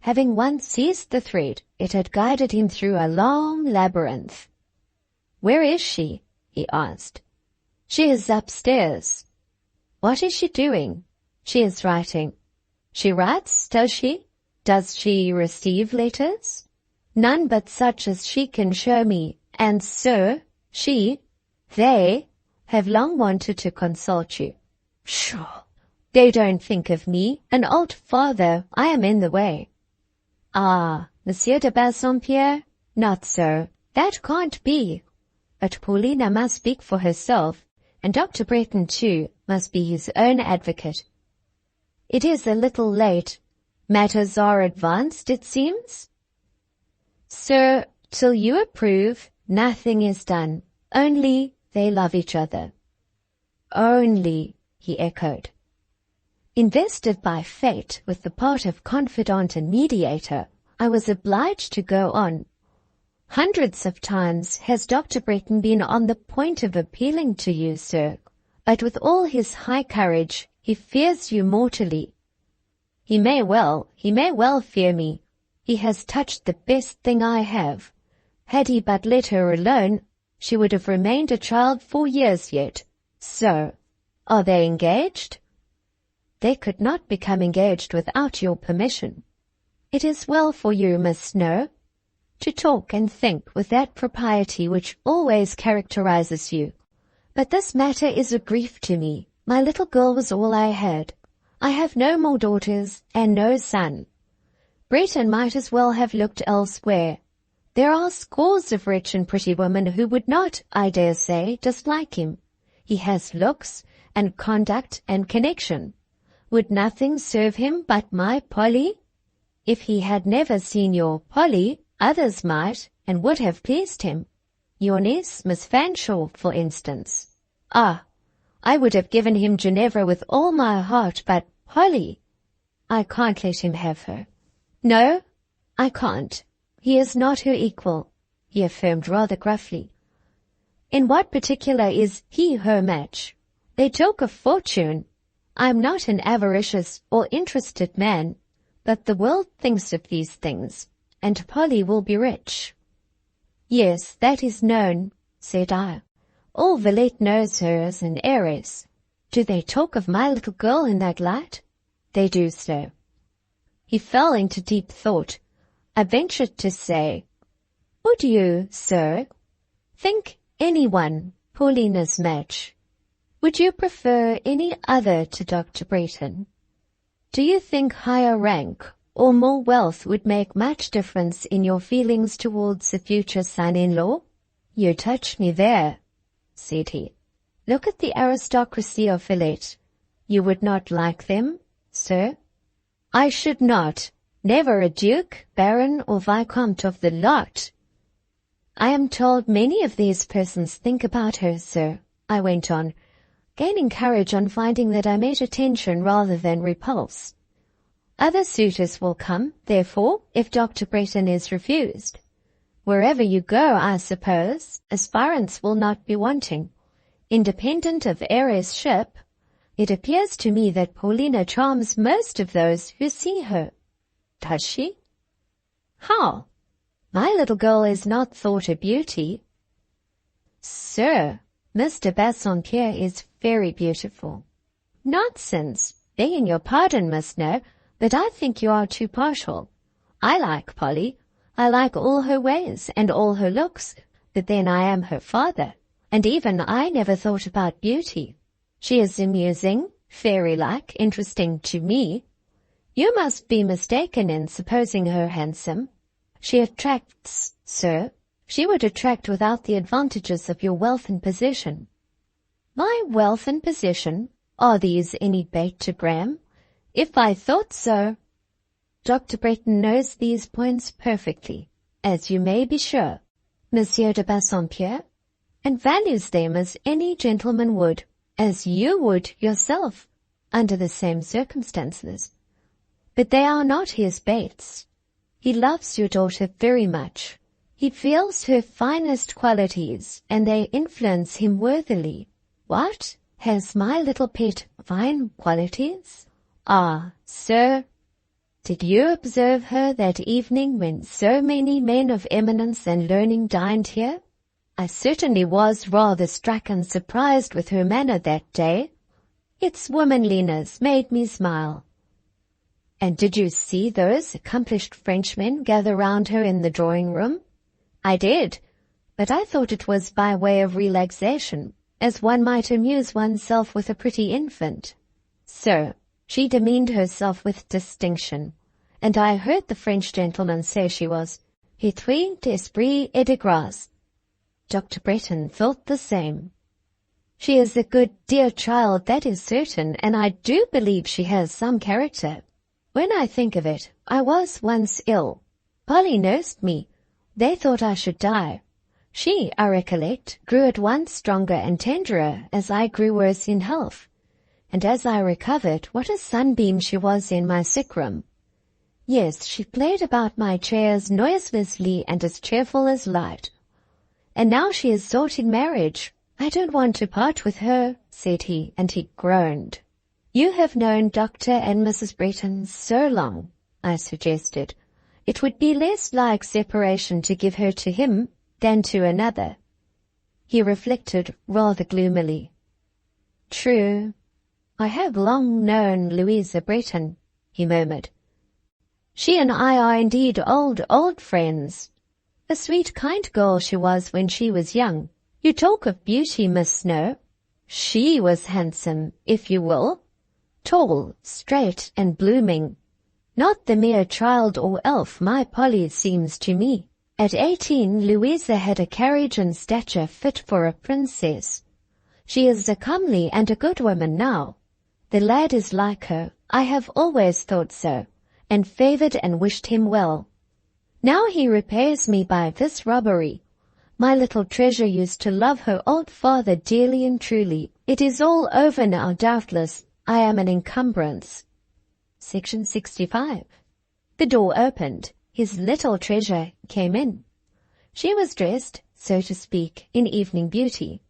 Having once seized the thread, it had guided him through a long labyrinth. "Where is she?" he asked. "She is upstairs." "What is she doing?" "She is writing." "She writes, does she? Does she receive letters?" "None but such as she can show me, and sir, they have long wanted to consult you." "Pshaw! They don't think of me, an old father. I am in the way." "Ah, Monsieur de Bassompierre? Not so. That can't be. But Paulina must speak for herself, and Dr. Bretton, too, must be his own advocate." "It is a little late. Matters are advanced, it seems?" "Sir, till you approve, nothing is done. Only they love each other." "Only," he echoed. Invested by fate with the part of confidant and mediator, I was obliged to go on. "Hundreds of times has Dr. Bretton been on the point of appealing to you, sir, but with all his high courage, he fears you mortally." He may well fear me. He has touched the best thing I have. Had he but let her alone, she would have remained a child for years yet. So, are they engaged?" "They could not become engaged without your permission. It is well for you, Miss Snowe, to talk and think with that propriety which always characterizes you. But this matter is a grief to me. My little girl was all I had. I have no more daughters and no son. Bretton might as well have looked elsewhere. There are scores of rich and pretty women who would not, I dare say, dislike him. He has looks and conduct and connection. Would nothing serve him but my Polly? If he had never seen your Polly, others might and would have pleased him. Your niece, Miss Fanshawe, for instance. Ah, I would have given him Ginevra with all my heart, but Polly, I can't let him have her. No, I can't. He is not her equal," he affirmed rather gruffly. "In what particular is he her match? They talk of fortune. I am not an avaricious or interested man, but the world thinks of these things, and Polly will be rich." "Yes, that is known," said I. "All Villette knows her as an heiress. Do they talk of my little girl in that light?" "They do so." He fell into deep thought. I ventured to say, "Would you, sir, think anyone Paulina's match? Would you prefer any other to Dr. Bretton? Do you think higher rank or more wealth would make much difference in your feelings towards a future son-in-law?" "You touch me there," said he. "Look at the aristocracy of Villette. You would not like them, sir?" "I should not. Never a duke, baron, or viscount of the lot." "I am told many of these persons think about her, sir," I went on, gaining courage on finding that I met attention rather than repulse. "Other suitors will come, therefore, if Dr. Bretton is refused. Wherever you go, I suppose, aspirants will not be wanting. Independent of heiress-ship, it appears to me that Paulina charms most of those who see her." "Does she?" "How? My little girl is not thought a beauty." "Sir, Mr. Bassompierre is very beautiful." "Nonsense! Begging your pardon, Miss Snowe, but I think you are too partial. I like Polly. I like all her ways and all her looks, but then I am her father, and even I never thought about beauty. She is amusing, fairy-like, interesting to me. You must be mistaken in supposing her handsome. She attracts, sir. She would attract without the advantages of your wealth and position. My wealth and position? Are these any bait to Graham? If I thought so. Dr. Bretton knows these points perfectly, as you may be sure, Monsieur de Bassompierre, and values them as any gentleman would, as you would yourself, under the same circumstances. But they are not his baits. He loves your daughter very much. He feels her finest qualities, and they influence him worthily. What? Has my little pet fine qualities? Ah, sir, did you observe her that evening when so many men of eminence and learning dined here? I certainly was rather struck and surprised with her manner that day. Its womanliness made me smile. And did you see those accomplished Frenchmen gather round her in the drawing-room? I did, but I thought it was by way of relaxation, as one might amuse oneself with a pretty infant. Sir, she demeaned herself with distinction, and I heard the French gentleman say she was pétrie d'esprit et de grâce. Dr. Bretton thought the same. She is a good, dear child, that is certain, and I do believe she has some character. When I think of it, I was once ill. Polly nursed me. They thought I should die. She, I recollect, grew at once stronger and tenderer as I grew worse in health. And as I recovered, what a sunbeam she was in my sick room. Yes, she played about my chairs noiselessly and as cheerful as light. And now she is sought in marriage. I don't want to part with her, said he, and he groaned. You have known Dr. and Mrs. Bretton so long, I suggested. It would be less like separation to give her to him than to another. He reflected rather gloomily. True. I have long known Louisa Bretton, he murmured. She and I are indeed old friends. A sweet, kind girl she was when she was young. You talk of beauty, Miss Snowe. She was handsome, if you will. Tall, straight, and blooming. Not the mere child or elf my Polly seems to me. At 18, Louisa had a carriage and stature fit for a princess. She is a comely and a good woman now. The lad is like her. I have always thought so, and favoured and wished him well. Now he repays me by this robbery. My little treasure used to love her old father dearly and truly. It is all over now, doubtless. I am an encumbrance. Section 65. The door opened. His little treasure came in. She was dressed, so to speak, in evening beauty.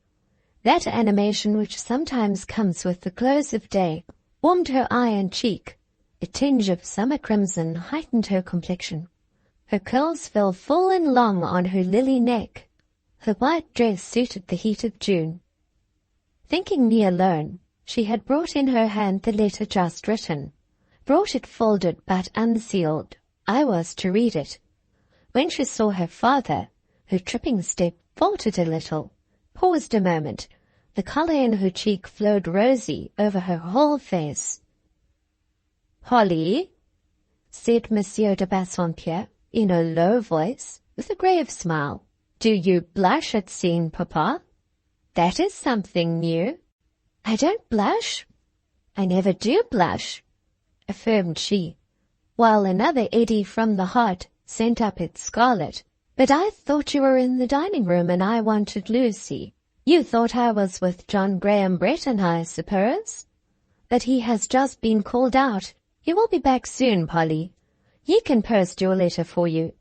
That animation which sometimes comes with the close of day warmed her eye and cheek. A tinge of summer crimson heightened her complexion. Her curls fell full and long on her lily neck. Her white dress suited the heat of June. Thinking me alone, she had brought in her hand the letter just written, brought it folded but unsealed. I was to read it. When she saw her father, her tripping step faltered a little, paused a moment. The colour in her cheek flowed rosy over her whole face. Polly, said Monsieur de Bassompierre, in a low voice, with a grave smile, do you blush at seeing Papa? That is something new. I don't blush. I never do blush, affirmed she, while another eddy from the heart sent up its scarlet. But I thought you were in the dining-room and I wanted Lucy. You thought I was with John Graham Bretton, I suppose? But he has just been called out. He will be back soon, Polly. He can post your letter for you.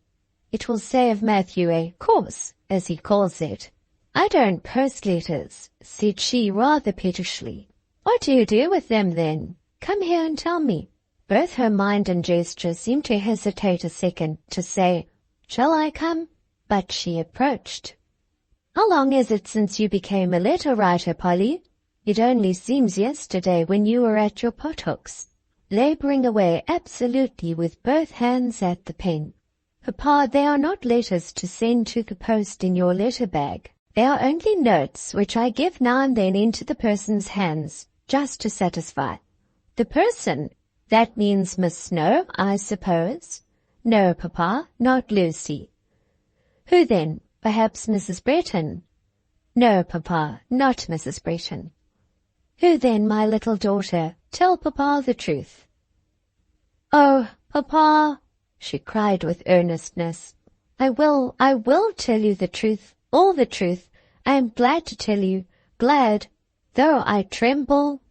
It will save Matthew a course, as he calls it. I don't post letters, said she rather pettishly. What do you do with them, then? Come here and tell me. Both her mind and gesture seemed to hesitate a second, to say, shall I come? But she approached. How long is it since you became a letter-writer, Polly? It only seems yesterday when you were at your pothooks, labouring away absolutely with both hands at the pen. Papa, they are not letters to send to the post in your letter-bag. They are only notes which I give now and then into the person's hands, just to satisfy. The person, that means Miss Snowe, I suppose. No, Papa, not Lucy. Who then? Perhaps Mrs. Breton? No, Papa, not Mrs. Breton. Who then, my little daughter? Tell Papa the truth. Oh, Papa, she cried with earnestness, I will tell you the truth, all the truth. I am glad to tell you, glad, though I tremble.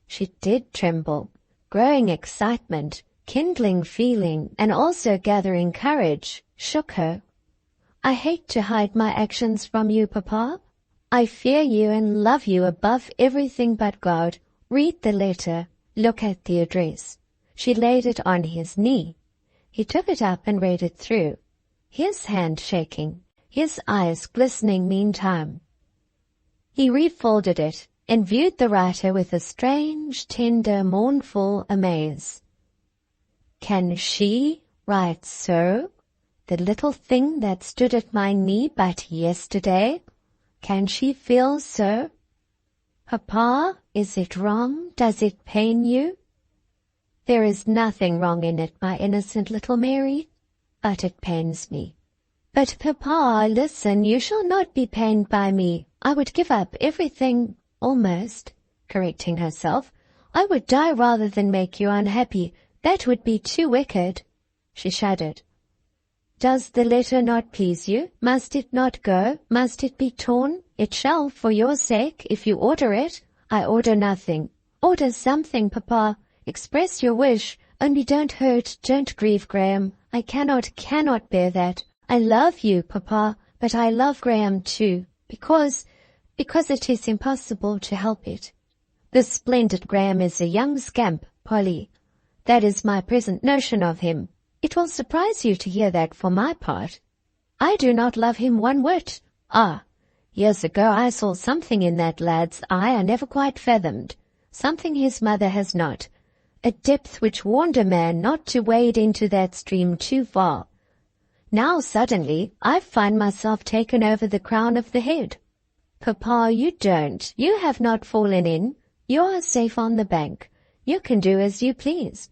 She did tremble. Growing excitement, kindling feeling, and also gathering courage, shook her. I hate to hide my actions from you, Papa. I fear you and love you above everything but God. Read the letter. Look at the address. She laid it on his knee. He took it up and read it through, his hand shaking, his eyes glistening meantime. He refolded it and viewed the writer with a strange, tender, mournful amaze. Can she write so? The little thing that stood at my knee but yesterday? Can she feel so? Papa, is it wrong? Does it pain you? There is nothing wrong in it, my innocent little Mary, but it pains me. But, Papa, listen, you shall not be pained by me. I would give up everything, almost, correcting herself. I would die rather than make you unhappy. That would be too wicked. She shuddered. Does the letter not please you? Must it not go? Must it be torn? It shall, for your sake, if you order it. I order nothing. Order something, Papa. Express your wish. Only don't hurt, don't grieve, Graham. I cannot bear that. I love you, Papa, but I love Graham too, because it is impossible to help it. The splendid Graham is a young scamp, Polly. That is my present notion of him. It will surprise you to hear that for my part. I do not love him one whit. Ah, years ago I saw something in that lad's eye I never quite fathomed, something his mother has not, a depth which warned a man not to wade into that stream too far. Now suddenly I find myself taken over the crown of the head. Papa, you don't. You have not fallen in. You are safe on the bank. You can do as you please.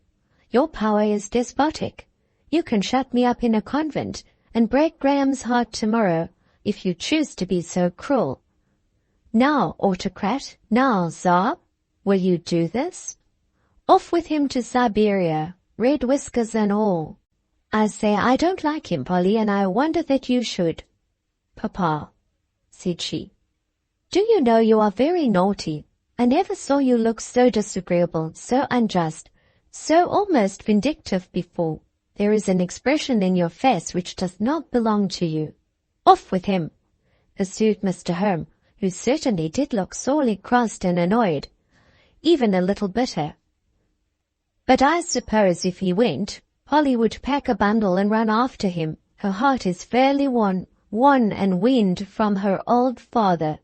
Your power is despotic. You can shut me up in a convent and break Graham's heart tomorrow, if you choose to be so cruel. Now, autocrat, now, Tsar, will you do this? Off with him to Siberia, red whiskers and all. I say I don't like him, Polly, and I wonder that you should. Papa, said she, do you know you are very naughty? I never saw you look so disagreeable, so unjust, so almost vindictive before. There is an expression in your face which does not belong to you. Off with him, pursued Mr. Home, who certainly did look sorely crossed and annoyed, even a little bitter. But I suppose if he went, Polly would pack a bundle and run after him. Her heart is fairly won and weaned from her old father.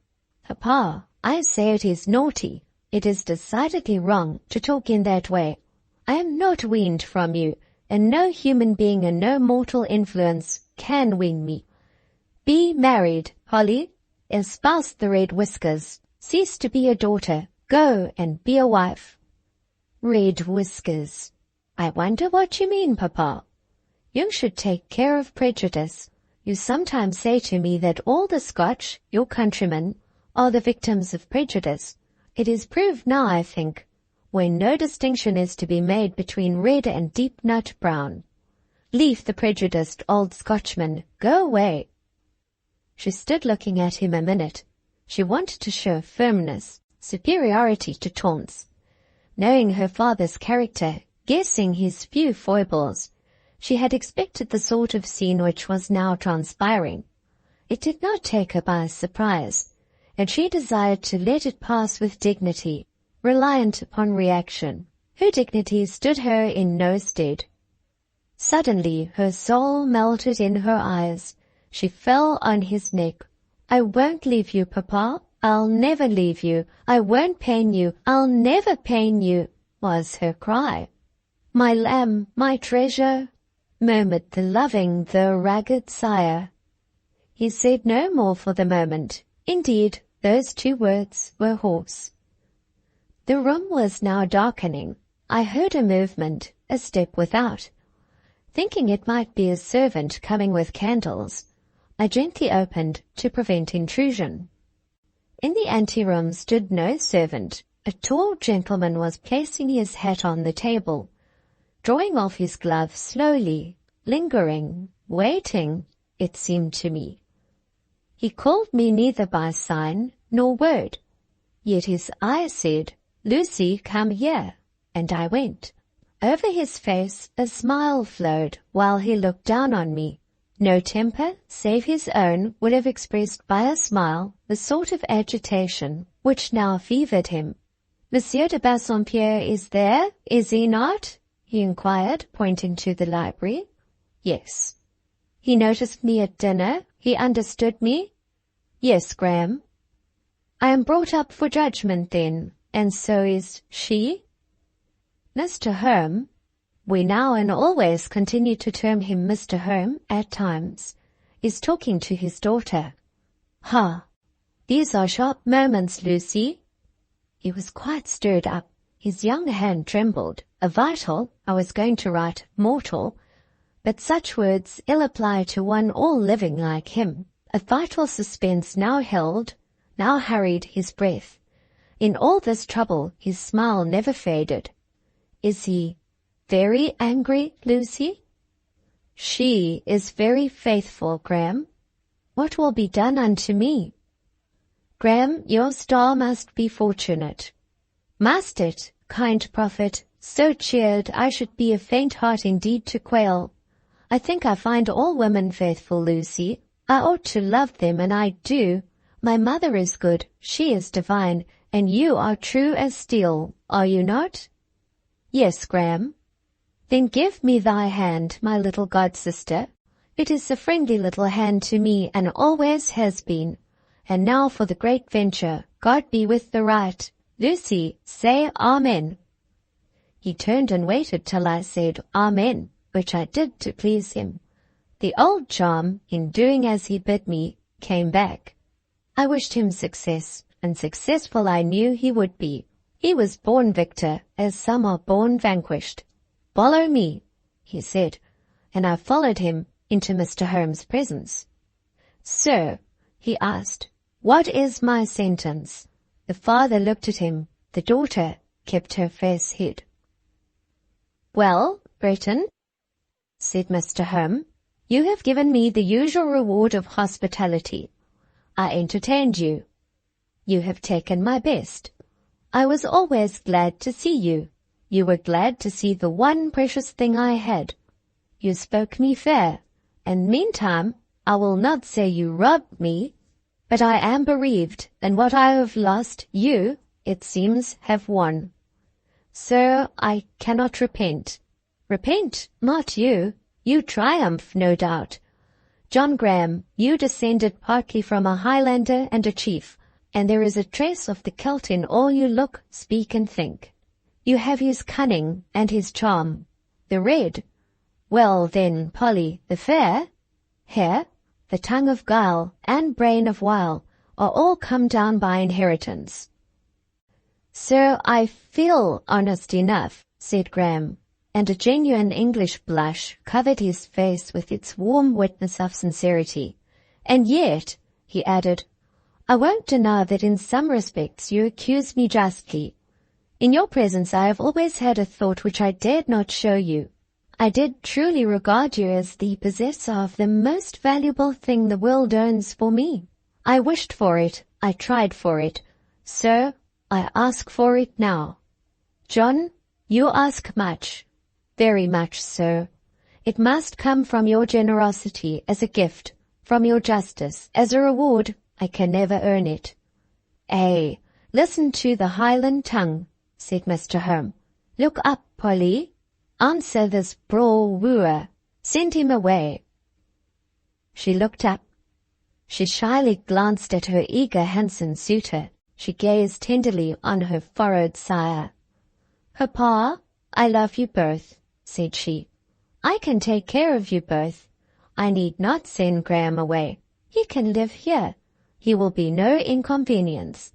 Papa, I say it is naughty. It is decidedly wrong to talk in that way. I am not weaned from you, and no human being and no mortal influence can wean me. Be married, Polly. Espouse the red whiskers. Cease to be a daughter. Go and be a wife. Red whiskers. I wonder what you mean, Papa. You should take care of prejudice. You sometimes say to me that all the Scotch, your countrymen, are the victims of prejudice. It is proved now, I think, where no distinction is to be made between red and deep nut brown. Leave the prejudiced old Scotchman. Go away. She stood looking at him a minute. She wanted to show firmness, superiority to taunts. Knowing her father's character, guessing his few foibles, she had expected the sort of scene which was now transpiring. It did not take her by surprise, and she desired to let it pass with dignity, reliant upon reaction. Her dignity stood her in no stead. Suddenly her soul melted in her eyes. She fell on his neck. I won't leave you, Papa. I'll never leave you. I won't pain you. I'll never pain you, was her cry. My lamb, my treasure, murmured the loving though ragged sire. He said no more for the moment. Indeed, those two words were hoarse. The room was now darkening. I heard a movement, a step without. Thinking it might be a servant coming with candles, I gently opened to prevent intrusion. In the anteroom stood no servant. A tall gentleman was placing his hat on the table, drawing off his gloves slowly, lingering, waiting, it seemed to me. He called me neither by sign nor word, yet his eye said, "Lucy, come here," and I went. Over his face a smile flowed while he looked down on me. No temper save his own would have expressed by a smile the sort of agitation which now fevered him. "Monsieur de Bassompierre is there, is he not?" he inquired, pointing to the library. "Yes." "He noticed me at dinner? He understood me?" "Yes, Graham." "I am brought up for judgment then, and so is she?" Mr. Home, we now and always continue to term him Mr. Home at times, is talking to his daughter. "Ha! These are sharp moments, Lucy." He was quite stirred up. His young hand trembled. A vital, I was going to write mortal, but such words ill apply to one all living like him. A vital suspense now held, now hurried his breath. In all this trouble his smile never faded. "Is he very angry, Lucy?" "She is very faithful, Graham." "What will be done unto me?" "Graham, your star must be fortunate." "Must it, kind prophet? So cheered I should be a faint heart indeed to quail. I think I find all women faithful, Lucy. I ought to love them, and I do. My mother is good, she is divine, and you are true as steel, are you not?" "Yes, Graham." "Then give me thy hand, my little god-sister. It is a friendly little hand to me, and always has been. And now for the great venture. God be with the right. Lucy, say Amen." He turned and waited till I said Amen, which I did to please him. The old charm, in doing as he bid me, came back. I wished him success, and successful I knew he would be. He was born victor, as some are born vanquished. "Follow me," he said, and I followed him into Mr. Holmes' presence. "Sir," he asked, "what is my sentence?" The father looked at him. The daughter kept her face hid. "Well, Breton," said Mr. Home, "you have given me the usual reward of hospitality. I entertained you. You have taken my best. I was always glad to see you. You were glad to see the one precious thing I had. You spoke me fair, and meantime I will not say you robbed me, but I am bereaved, and what I have lost, you, it seems, have won. Sir, I cannot repent. Repent, not you. You triumph, no doubt. John Graham, you descended partly from a Highlander and a chief, and there is a trace of the Celt in all you look, speak, and think. You have his cunning and his charm. The red. Well, then, Polly, the fair. Hair, the tongue of guile, and brain of wile, are all come down by inheritance. Sir, I feel honest enough, said Graham, and a genuine English blush covered his face with its warm witness of sincerity. And yet, he added, I won't deny that in some respects you accuse me justly. In your presence I have always had a thought which I dared not show you. I did truly regard you as the possessor of the most valuable thing the world owns for me. I wished for it, I tried for it. Sir, I ask for it now. John, you ask much, very much, sir. It must come from your generosity as a gift, from your justice as a reward. I can never earn it. Ay, listen to the Highland tongue, said Mr. Home. Look up, Polly. Answer this brawl wooer. Send him away. She looked up. She shyly glanced at her eager, handsome suitor. She gazed tenderly on her furrowed sire. Papa, I love you both, said she. I can take care of you both. I need not send Graham away. He can live here. He will be no inconvenience.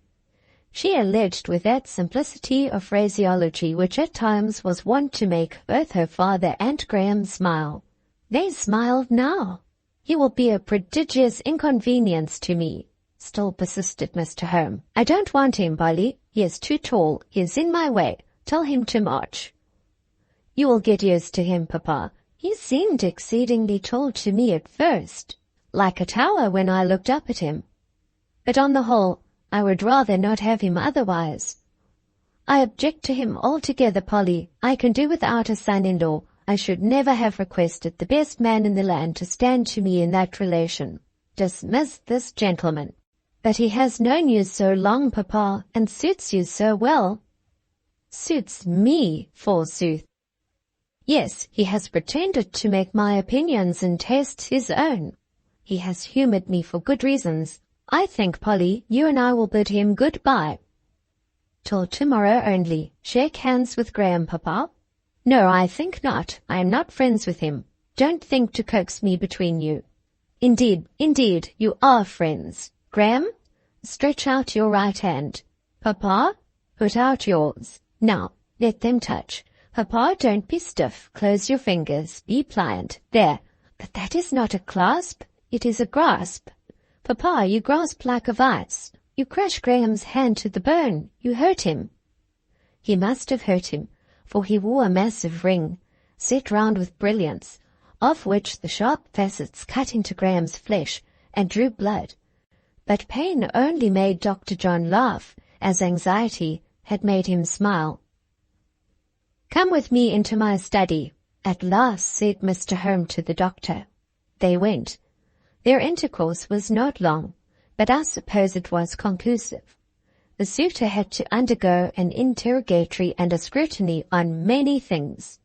She alleged with that simplicity of phraseology which at times was wont to make both her father and Graham smile. They smiled now. "He will be a prodigious inconvenience to me," still persisted Mr. Home. "I don't want him, Polly. He is too tall. He is in my way. Tell him to march." "You will get used to him, Papa. He seemed exceedingly tall to me at first, like a tower when I looked up at him. But on the whole, I would rather not have him otherwise. I object to him altogether, Polly. I can do without a son-in-law. I should never have requested the best man in the land to stand to me in that relation. Dismiss this gentleman." "But he has known you so long, Papa, and suits you so well." "Suits me, forsooth." "Yes, he has pretended to make my opinions and tastes his own. He has humoured me for good reasons. I think, Polly, you and I will bid him good-bye." "Till tomorrow only. Shake hands with Graham, Papa." "No, I think not. I am not friends with him. Don't think to coax me between you." Indeed, you are friends. Graham, stretch out your right hand. Papa, put out yours. Now, let them touch. Papa, don't be stiff. Close your fingers. Be pliant. There. But that is not a clasp. It is a grasp. Papa, you grasp like a vice. You crush Graham's hand to the bone. You hurt him." He must have hurt him, for he wore a massive ring, set round with brilliants, of which the sharp facets cut into Graham's flesh and drew blood. But pain only made Dr. John laugh, as anxiety had made him smile. "Come with me into my study," at last said Mr. Home to the doctor. They went. Their intercourse was not long, but I suppose it was conclusive. The suitor had to undergo an interrogatory and a scrutiny on many things.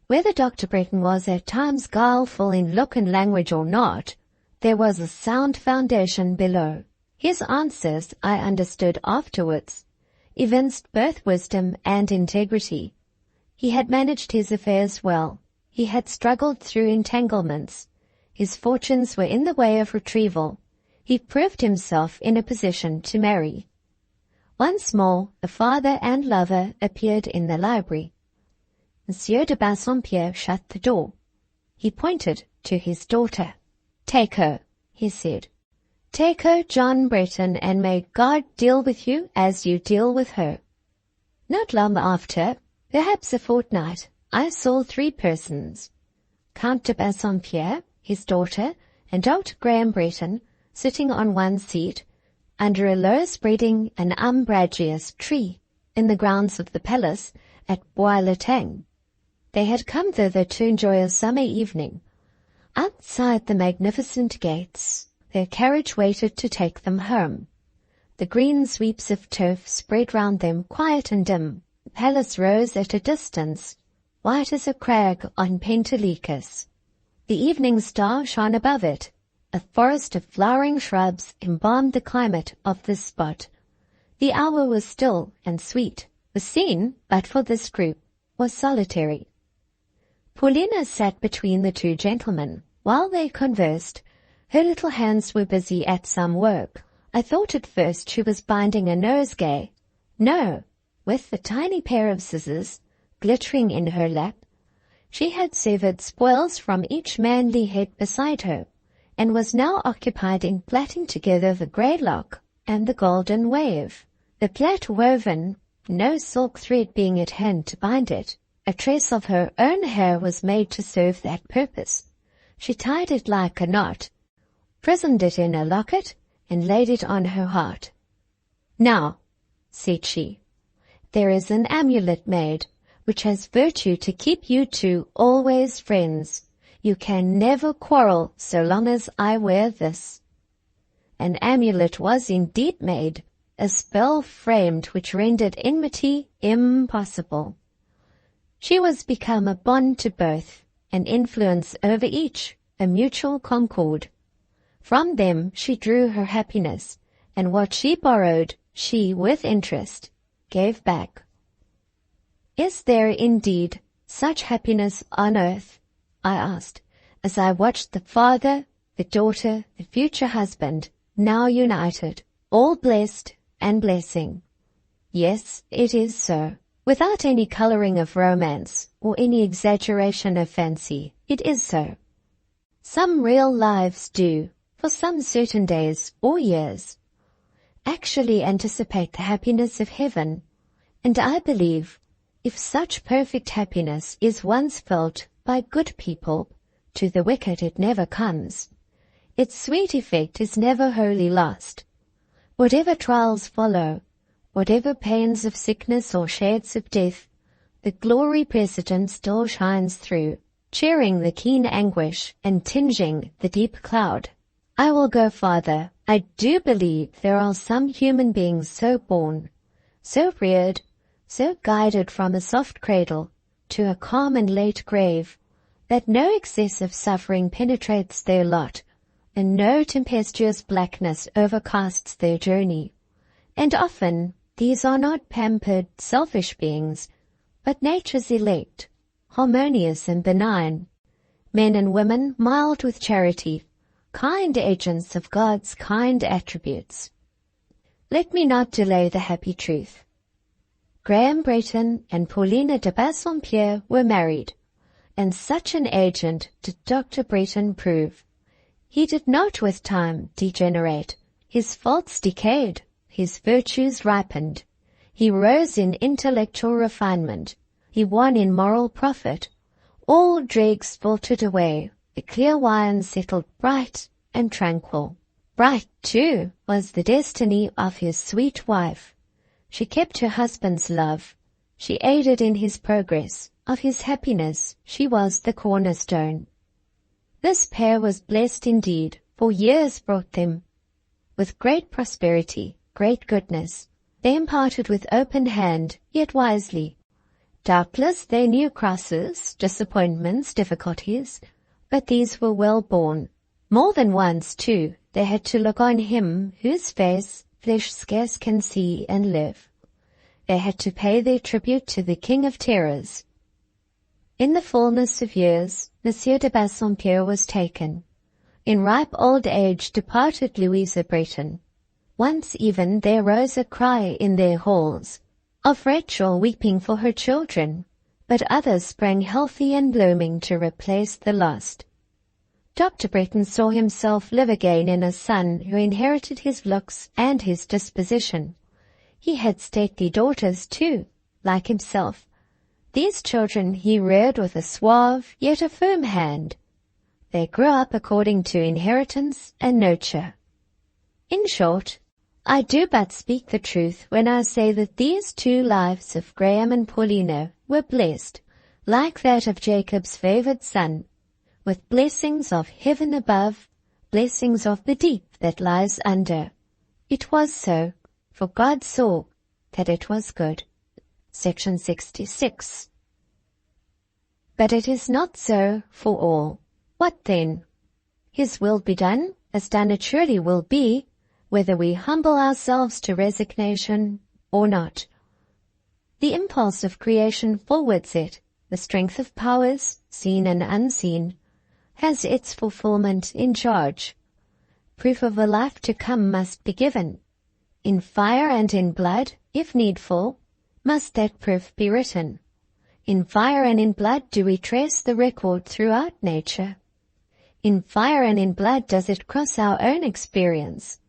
Whether Dr. Bretton was at times guileful in look and language or not, there was a sound foundation below. His answers, I understood afterwards, evinced both wisdom and integrity. He had managed his affairs well. He had struggled through entanglements. His fortunes were in the way of retrieval. He proved himself in a position to marry. Once more, the father and lover appeared in the library. Monsieur de Bassompierre shut the door. He pointed to his daughter. "Take her," he said. "Take her, John Bretton, and may God deal with you as you deal with her." Not long after, perhaps a fortnight, I saw 3 persons. Count de Bassompierre, his daughter, and Dr. Graham Bretton, sitting on one seat, under a low-spreading and umbrageous tree, in the grounds of the palace at Bois-le-Tang. They had come thither to enjoy a summer evening. Outside the magnificent gates, their carriage waited to take them home. The green sweeps of turf spread round them quiet and dim. The palace rose at a distance, white as a crag on Pentelicus. The evening star shone above it. A forest of flowering shrubs embalmed the climate of this spot. The hour was still and sweet. The scene, but for this group, was solitary. Paulina sat between the 2 gentlemen. While they conversed, her little hands were busy at some work. I thought at first she was binding a nosegay. No, with the tiny pair of scissors glittering in her lap, she had severed spoils from each manly head beside her, and was now occupied in plaiting together the grey lock and the golden wave. The plait woven, no silk thread being at hand to bind it. A tress of her own hair was made to serve that purpose. She tied it like a knot, prisoned it in a locket, and laid it on her heart. "Now," said she, "there is an amulet made, which has virtue to keep you 2 always friends. You can never quarrel so long as I wear this." An amulet was indeed made, a spell framed which rendered enmity impossible. She was become a bond to both, an influence over each, a mutual concord. From them she drew her happiness, and what she borrowed, she, with interest, gave back. "Is there indeed such happiness on earth?" I asked, as I watched the father, the daughter, the future husband, now united, all blessed and blessing. "Yes, it is so," Without any coloring of romance or any exaggeration of fancy, it is so. Some real lives do, for some certain days or years, actually anticipate the happiness of heaven, and I believe if such perfect happiness is once felt by good people, to the wicked it never comes. Its sweet effect is never wholly lost. Whatever trials follow, whatever pains of sickness or shades of death, the glory present still shines through, cheering the keen anguish and tinging the deep cloud. I will go farther. I do believe there are some human beings so born, so reared, so guided from a soft cradle to a calm and late grave, that no excess of suffering penetrates their lot, and no tempestuous blackness overcasts their journey. And often these are not pampered, selfish beings, but nature's elect, harmonious and benign, men and women mild with charity, kind agents of God's kind attributes. Let me not delay the happy truth. Graham Bretton and Paulina de Bassompierre were married, and such an agent did Dr. Bretton prove. He did not with time degenerate. His faults decayed, his virtues ripened. He rose in intellectual refinement. He won in moral profit. All dregs filtered away. The clear wine settled bright and tranquil. Bright, too, was the destiny of his sweet wife. She kept her husband's love. She aided in his progress. Of his happiness she was the cornerstone. This pair was blessed indeed, for years brought them with great prosperity, great goodness. They imparted with open hand, yet wisely. Doubtless they knew crosses, disappointments, difficulties, but these were well borne. More than once, too, they had to look on him whose face flesh scarce can see and live. They had to pay their tribute to the King of Terrors. In the fullness of years, Monsieur de Bassompierre was taken. In ripe old age departed Louisa Bretton. Once even there rose a cry in their halls, of Rachel weeping for her children, but others sprang healthy and blooming to replace the lost. Dr. Bretton saw himself live again in a son who inherited his looks and his disposition. He had stately daughters, too, like himself. These children he reared with a suave yet a firm hand. They grew up according to inheritance and nurture. In short, I do but speak the truth when I say that these two lives of Graham and Paulina were blessed, like that of Jacob's favored son, with blessings of heaven above, blessings of the deep that lies under. It was so, for God saw that it was good. Section 66. But it is not so for all. What then? His will be done, as done it surely will be, whether we humble ourselves to resignation or not. The impulse of creation forwards it, the strength of powers, seen and unseen, has its fulfillment in charge. Proof of a life to come must be given. In fire and in blood, if needful, must that proof be written. In fire and in blood do we trace the record throughout nature. In fire and in blood does it cross our own experience.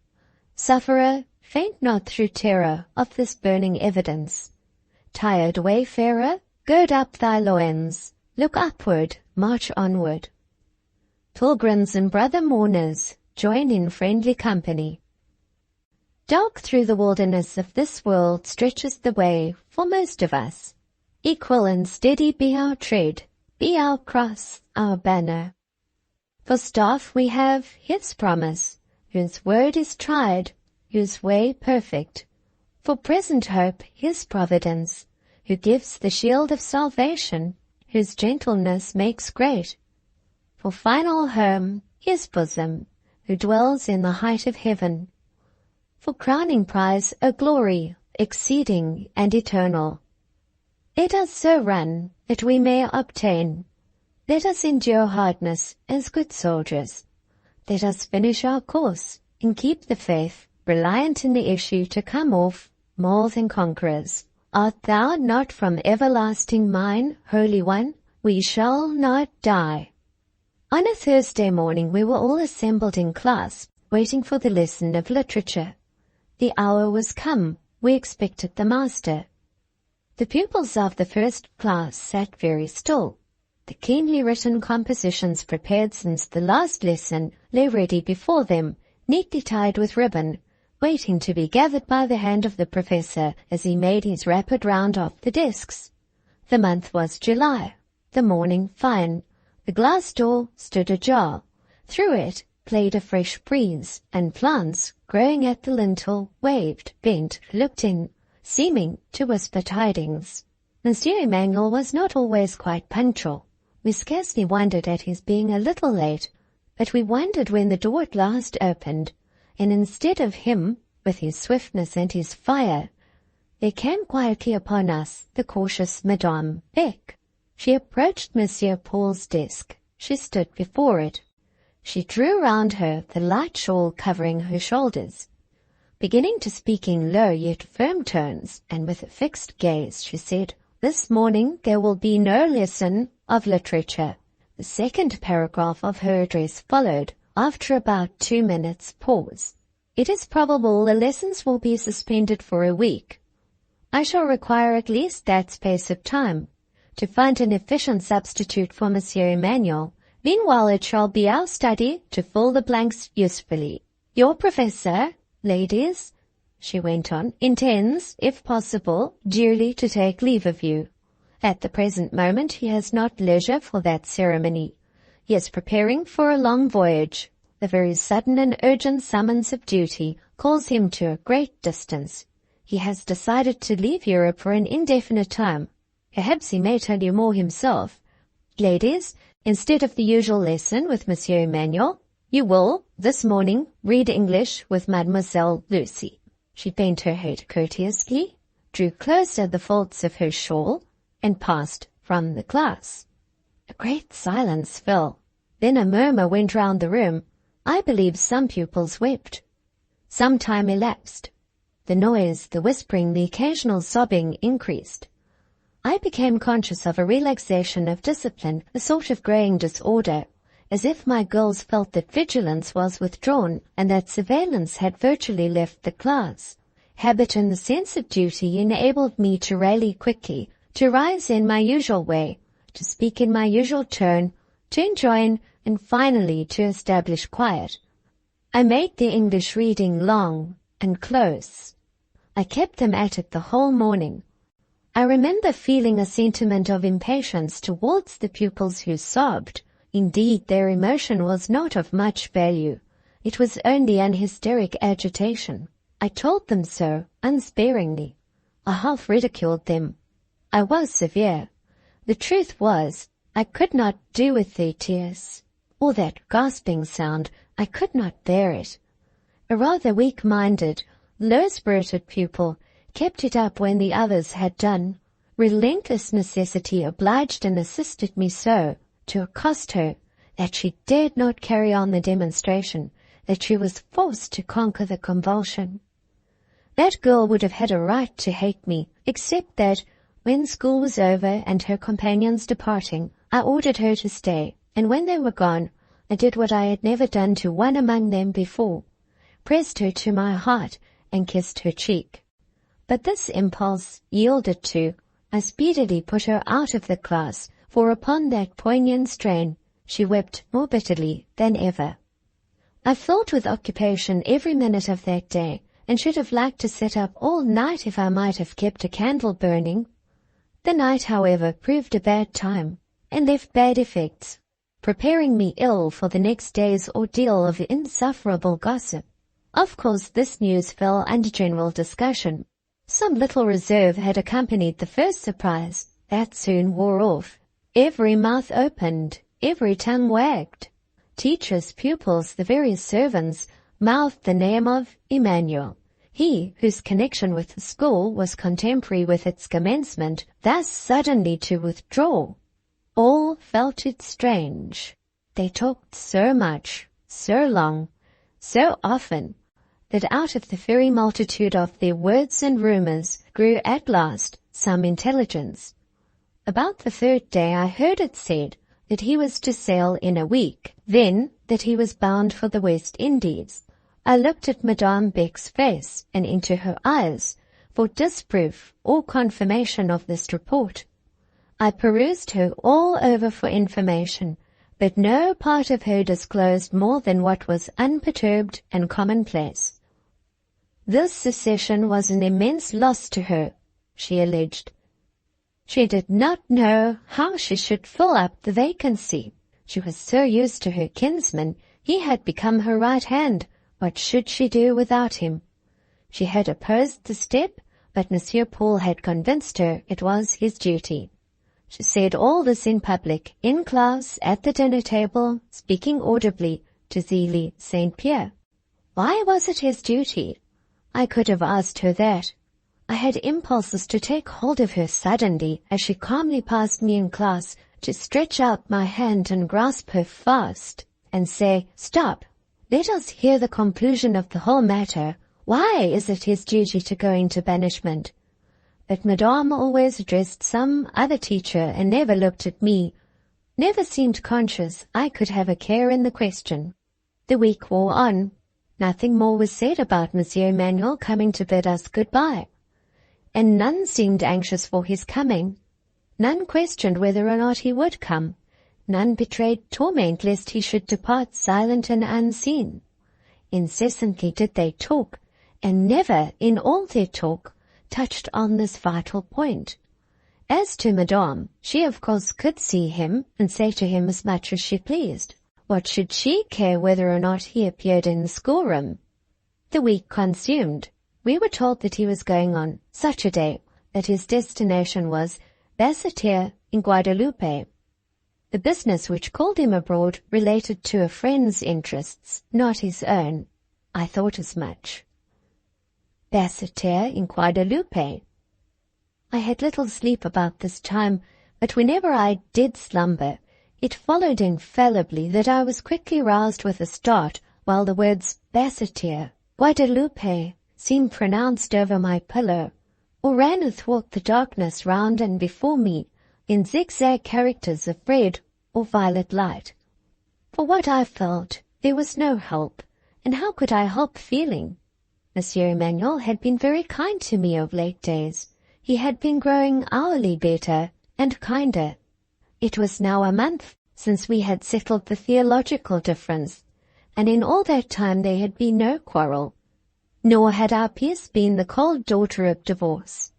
Sufferer, faint not through terror of this burning evidence. Tired wayfarer, gird up thy loins, look upward, march onward. Pilgrims and brother mourners, join in friendly company. Dark through the wilderness of this world stretches the way for most of us. Equal and steady be our tread, be our cross, our banner. For staff we have his promise, whose word is tried, whose way perfect. For present hope his providence, who gives the shield of salvation, whose gentleness makes great. For final home his bosom, who dwells in the height of heaven. For crowning prize a glory exceeding and eternal. Let us so run that we may obtain. Let us endure hardness as good soldiers. Let us finish our course and keep the faith, reliant in the issue to come off more than conquerors. Art thou not from everlasting mine, Holy One? We shall not die. On a Thursday morning we were all assembled in class, waiting for the lesson of literature. The hour was come. We expected the master. The pupils of the first class sat very still. The keenly written compositions prepared since the last lesson lay ready before them, neatly tied with ribbon, waiting to be gathered by the hand of the professor as he made his rapid round of the desks. The month was July, the morning fine. The glass door stood ajar. Through it played a fresh breeze, and plants growing at the lintel waved, bent, looked in, seeming to whisper tidings. Monsieur Emmanuel was not always quite punctual. We scarcely wondered at his being a little late, but we wondered when the door at last opened, and instead of him, with his swiftness and his fire, there came quietly upon us the cautious Madame Beck. She approached Monsieur Paul's desk. She stood before it. She drew round her the light shawl covering her shoulders. Beginning to speak in low yet firm tones, and with a fixed gaze, she said, "This morning there will be no lesson of literature." The second paragraph of her address followed, after about 2 minutes' pause. "It is probable the lessons will be suspended for a week. I shall require at least that space of time to find an efficient substitute for Monsieur Emmanuel. Meanwhile it shall be our study to fill the blanks usefully. Your professor, ladies," she went on, "intends, if possible, duly to take leave of you. At the present moment he has not leisure for that ceremony. He is preparing for a long voyage. The very sudden and urgent summons of duty calls him to a great distance. He has decided to leave Europe for an indefinite time. Perhaps he may tell you more himself. Ladies, instead of the usual lesson with Monsieur Emmanuel, you will, this morning, read English with Mademoiselle Lucy." She bent her head courteously, drew closer the folds of her shawl, and passed from the class. A great silence fell. Then a murmur went round the room. I believe some pupils wept. Some time elapsed. The noise, the whispering, the occasional sobbing increased. I became conscious of a relaxation of discipline, a sort of greying disorder, as if my girls felt that vigilance was withdrawn and that surveillance had virtually left the class. Habit and the sense of duty enabled me to rally quickly, to rise in my usual way, to speak in my usual tone, to enjoin, and finally to establish quiet. I made the English reading long and close. I kept them at it the whole morning. I remember feeling a sentiment of impatience towards the pupils who sobbed. Indeed, their emotion was not of much value. It was only an hysteric agitation. I told them so, unsparingly. I half ridiculed them. I was severe. The truth was, I could not do with their tears, or that gasping sound. I could not bear it. A rather weak-minded, low-spirited pupil kept it up when the others had done. Relentless necessity obliged and assisted me so to accost her that she dared not carry on the demonstration, that she was forced to conquer the convulsion. That girl would have had a right to hate me, except that, when school was over and her companions departing, I ordered her to stay, and when they were gone, I did what I had never done to one among them before, pressed her to my heart and kissed her cheek. But this impulse yielded to, I speedily put her out of the class, for upon that poignant strain she wept more bitterly than ever. I filled with occupation every minute of that day, and should have liked to sit up all night if I might have kept a candle burning. The night, however, proved a bad time, and left bad effects, preparing me ill for the next day's ordeal of insufferable gossip. Of course this news fell under general discussion. Some little reserve had accompanied the first surprise. That soon wore off. Every mouth opened, every tongue wagged. Teachers, pupils, the various servants, mouthed the name of Emmanuel. He, whose connection with the school was contemporary with its commencement, thus suddenly to withdraw. All felt it strange. They talked so much, so long, so often, that out of the very multitude of their words and rumors grew at last some intelligence. About the third day I heard it said that he was to sail in a week, then that he was bound for the West Indies. I looked at Madame Beck's face and into her eyes for disproof or confirmation of this report. I perused her all over for information, but no part of her disclosed more than what was unperturbed and commonplace. This secession was an immense loss to her, she alleged. She did not know how she should fill up the vacancy. She was so used to her kinsman, he had become her right hand. What should she do without him? She had opposed the step, but Monsieur Paul had convinced her it was his duty. She said all this in public, in class, at the dinner table, speaking audibly to Zélie St. Pierre. Why was it his duty? I could have asked her that. I had impulses to take hold of her suddenly as she calmly passed me in class, to stretch out my hand and grasp her fast, and say, "Stop, let us hear the conclusion of the whole matter. Why is it his duty to go into banishment?" But Madame always addressed some other teacher and never looked at me, never seemed conscious I could have a care in the question. The week wore on. Nothing more was said about Monsieur Emmanuel coming to bid us goodbye, and none seemed anxious for his coming. None questioned whether or not he would come. None betrayed torment lest he should depart silent and unseen. Incessantly did they talk, and never in all their talk touched on this vital point. As to Madame, she of course could see him and say to him as much as she pleased. What should she care whether or not he appeared in the schoolroom? The week consumed. We were told that he was going on such a day, that his destination was Basseterre in Guadeloupe. The business which called him abroad related to a friend's interests, not his own. I thought as much. Basseterre in Guadeloupe. I had little sleep about this time, but whenever I did slumber, it followed infallibly that I was quickly roused with a start, while the words Basseterre, Guadeloupe seemed pronounced over my pillow, or ran athwart the darkness round and before me in zigzag characters of red or violet light. For what I felt, there was no help, and how could I help feeling? Monsieur Emmanuel had been very kind to me of late days. He had been growing hourly better and kinder. It was now a month since we had settled the theological difference, and in all that time there had been no quarrel, nor had our peace been the cold daughter of divorce.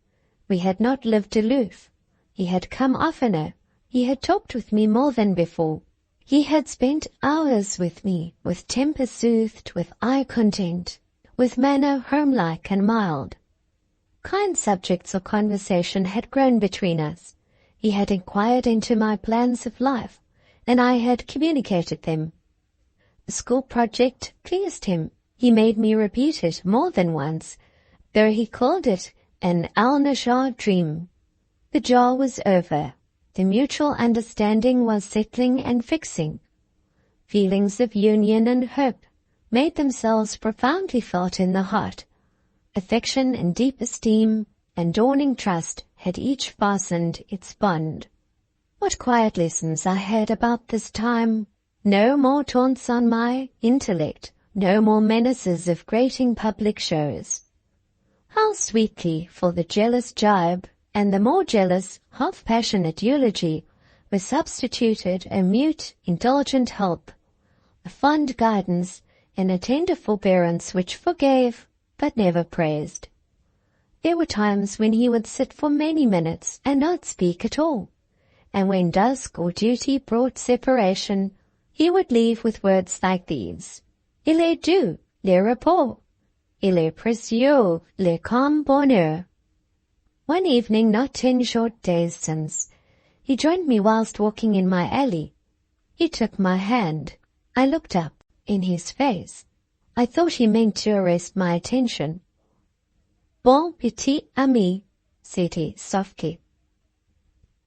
We had not lived aloof. He had come oftener. He had talked with me more than before. He had spent hours with me, with temper soothed, with eye content, with manner homelike and mild. Kind subjects of conversation had grown between us. He had inquired into my plans of life, and I had communicated them. The school project pleased him. He made me repeat it more than once, though he called it an Al-Nashar dream. The jar was over. The mutual understanding was settling and fixing. Feelings of union and hope made themselves profoundly felt in the heart. Affection and deep esteem and dawning trust had each fastened its bond. What quiet lessons I had about this time! No more taunts on my intellect, no more menaces of grating public shows. How sweetly for the jealous jibe and the more jealous, half-passionate eulogy was substituted a mute, indulgent help, a fond guidance, and a tender forbearance which forgave but never praised. There were times when he would sit for many minutes and not speak at all, and when dusk or duty brought separation, he would leave with words like these: "Il est doux, le repos. Il est précieux, le calme bonheur." One evening, not 10 short days since, he joined me whilst walking in my alley. He took my hand. I looked up in his face. I thought he meant to arrest my attention. "Bon petit ami," said he softly.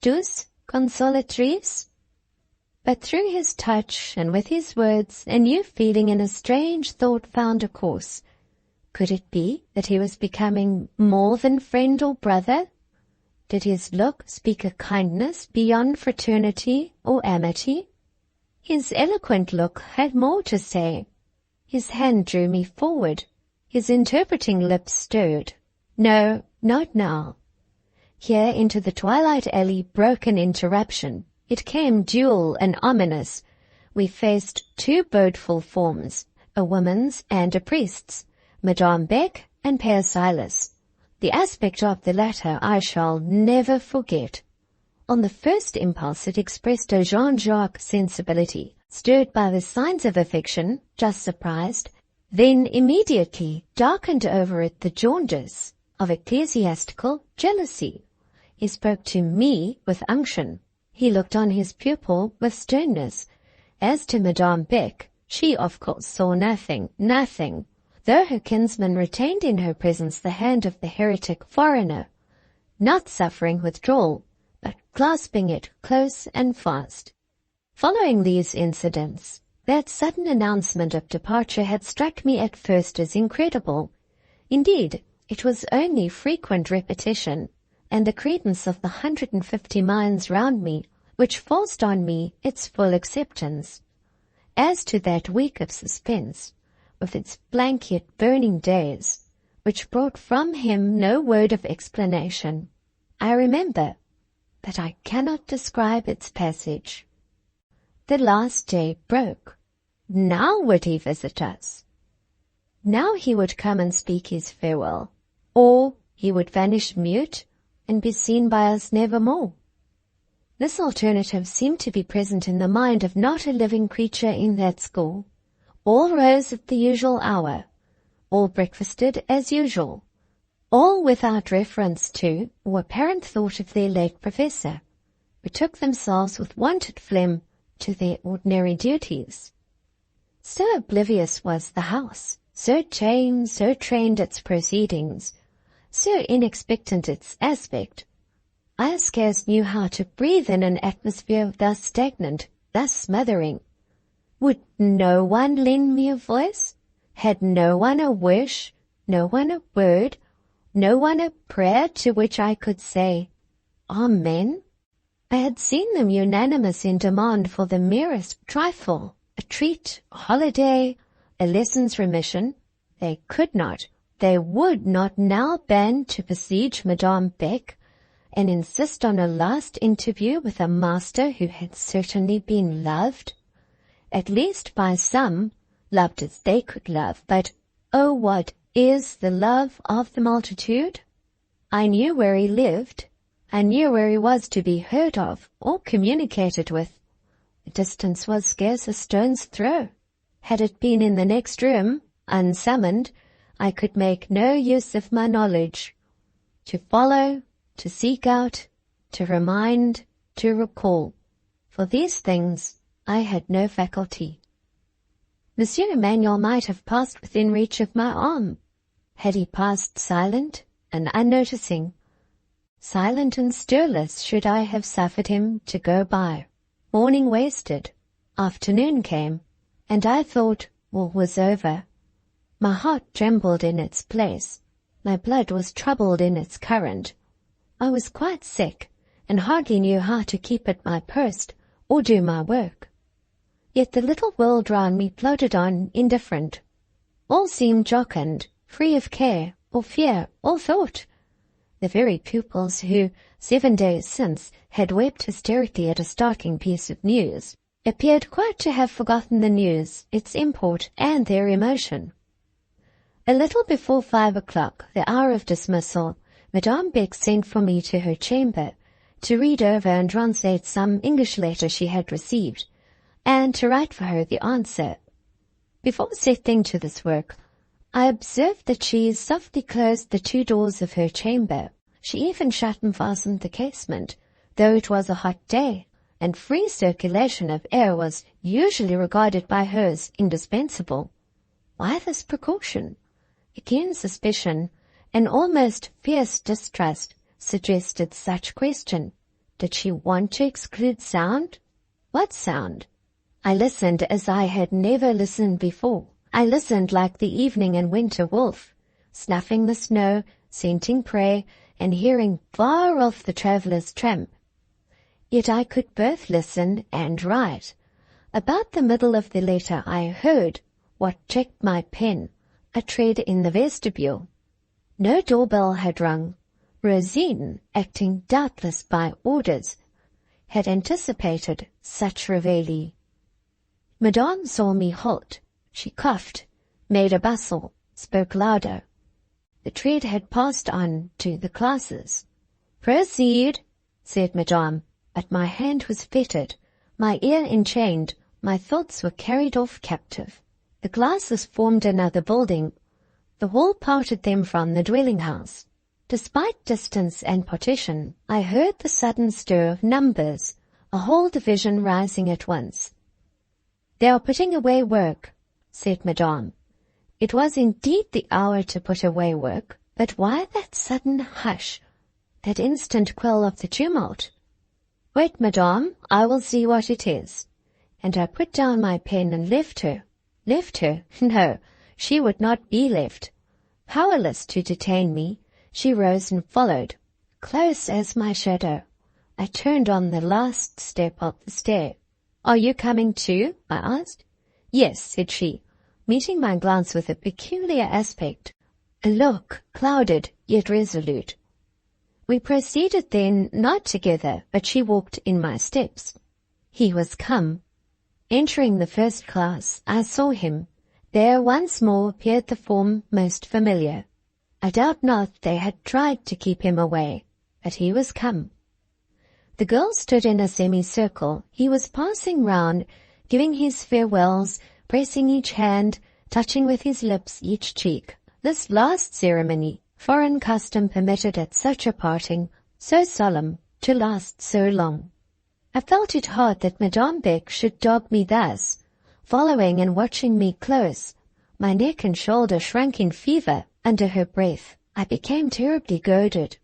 "Douce consolatrice?" But through his touch and with his words, a new feeling and a strange thought found a course. Could it be that he was becoming more than friend or brother? Did his look speak a kindness beyond fraternity or amity? His eloquent look had more to say. His hand drew me forward. His interpreting lips stirred. No, not now. Here into the twilight alley broke an interruption. It came dual and ominous. We faced two bodeful forms, a woman's and a priest's, Madame Beck and Père Silas. The aspect of the latter I shall never forget. On the first impulse it expressed a Jean-Jacques sensibility, stirred by the signs of affection, just surprised, then immediately darkened over it the jaundice of ecclesiastical jealousy. He spoke to me with unction. He looked on his pupil with sternness. As to Madame Beck, she of course saw nothing, though her kinsman retained in her presence the hand of the heretic foreigner, not suffering withdrawal, but clasping it close and fast. Following these incidents, that sudden announcement of departure had struck me at first as incredible. Indeed, it was only frequent repetition, and the credence of the 150 minds round me, which forced on me its full acceptance. As to that week of suspense, with its blank yet burning days, which brought from him no word of explanation, I remember, but I cannot describe its passage. The last day broke. Now would he visit us. Now he would come and speak his farewell, or he would vanish mute and be seen by us nevermore. This alternative seemed to be present in the mind of not a living creature in that school. All rose at the usual hour, all breakfasted as usual, all without reference to or apparent thought of their late professor, betook themselves with wonted phlegm to their ordinary duties. So oblivious was the house, so tame, so trained its proceedings, so inexpectant its aspect, I scarce knew how to breathe in an atmosphere thus stagnant, thus smothering. Would no one lend me a voice? Had no one a wish, no one a word, no one a prayer to which I could say, Amen? I had seen them unanimous in demand for the merest trifle, a treat, a holiday, a lesson's remission. They could not, they would not now band to besiege Madame Beck and insist on a last interview with a master who had certainly been loved, at least by some, loved as they could love, but oh, what is the love of the multitude? I knew where he lived. I knew where he was to be heard of or communicated with. The distance was scarce a stone's throw. Had it been in the next room, unsummoned, I could make no use of my knowledge. To follow, to seek out, to remind, to recall. For these things I had no faculty. Monsieur Emmanuel might have passed within reach of my arm. Had he passed silent and unnoticing, silent and stirless should I have suffered him to go by. Morning wasted, afternoon came, and I thought all was over. My heart trembled in its place, my blood was troubled in its current. I was quite sick, and hardly knew how to keep at my post or do my work. Yet the little world round me floated on indifferent. All seemed jocund, free of care, or fear, or thought. The very pupils who, 7 days since, had wept hysterically at a startling piece of news, appeared quite to have forgotten the news, its import, and their emotion. A little before 5 o'clock, the hour of dismissal, Madame Beck sent for me to her chamber, to read over and translate some English letter she had received, and to write for her the answer. Before settling to this work, I observed that she softly closed the 2 doors of her chamber. She even shut and fastened the casement, though it was a hot day, and free circulation of air was usually regarded by her as indispensable. Why this precaution? A keen suspicion, an almost fierce distrust, suggested such question. Did she want to exclude sound? What sound? I listened as I had never listened before. I listened like the evening and winter wolf, snuffing the snow, scenting prey, and hearing far off the traveller's tramp. Yet I could both listen and write. About the middle of the letter I heard, what checked my pen, a tread in the vestibule. No doorbell had rung. Rosine, acting doubtless by orders, had anticipated such reveille. Madame saw me halt. She coughed, made a bustle, spoke louder. The tread had passed on to the classes. "Proceed," said Madame, but my hand was fettered, my ear enchained, my thoughts were carried off captive. The classes formed another building. The hall parted them from the dwelling house. Despite distance and partition, I heard the sudden stir of numbers, a whole division rising at once. "They are putting away work," said Madame. It was indeed the hour to put away work, but why that sudden hush, that instant quell of the tumult? "Wait, Madame, I will see what it is." And I put down my pen and left her. Left her? No, she would not be left. Powerless to detain me, she rose and followed, close as my shadow. I turned on the last step of the stair. "Are you coming too?" I asked. "Yes," said she, meeting my glance with a peculiar aspect, a look clouded yet resolute. We proceeded then, not together, but she walked in my steps. He was come. Entering the first class, I saw him. There once more appeared the form most familiar. I doubt not they had tried to keep him away, but he was come. The girls stood in a semicircle. He was passing round, giving his farewells, pressing each hand, touching with his lips each cheek. This last ceremony, foreign custom permitted at such a parting, so solemn, to last so long. I felt it hard that Madame Beck should dog me thus, following and watching me close. My neck and shoulder shrunk in fever under her breath. I became terribly goaded.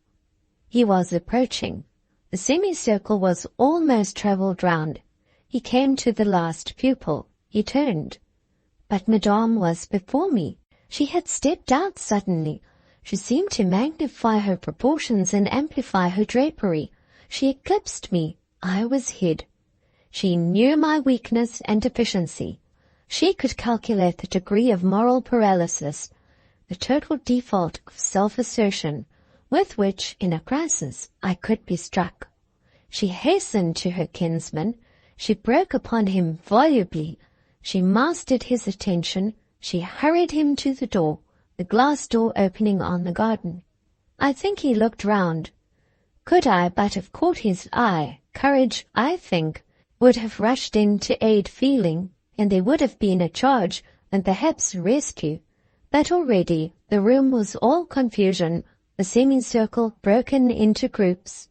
He was approaching. The semicircle was almost travelled round. He came to the last pupil. He turned. But Madame was before me. She had stepped out suddenly. She seemed to magnify her proportions and amplify her drapery. She eclipsed me. I was hid. She knew my weakness and deficiency. She could calculate the degree of moral paralysis, the total default of self-assertion, with which, in a crisis, I could be struck. She hastened to her kinsman. She broke upon him volubly. She mastered his attention. She hurried him to the door, the glass door opening on the garden. I think he looked round. Could I but have caught his eye, courage, I think, would have rushed in to aid feeling, and there would have been a charge and perhaps rescue. But already the room was all confusion, the semicircle broken into groups.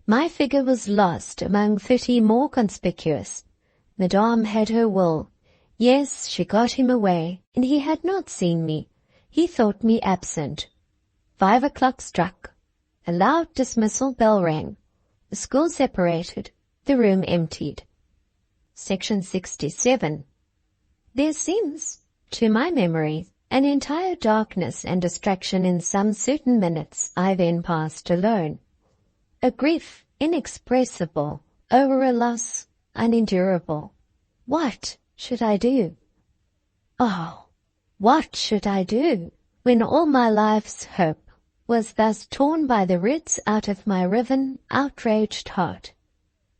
My figure was lost among 30 more conspicuous. Madame had her will. Yes, she got him away, and he had not seen me. He thought me absent. 5 o'clock struck. A loud dismissal bell rang. The school separated. The room emptied. Section 67. There seems, to my memory, an entire darkness and distraction in some certain minutes I then passed alone. A grief inexpressible over a loss unendurable. What should I do? Oh, what should I do when all my life's hope was thus torn by the roots out of my riven, outraged heart?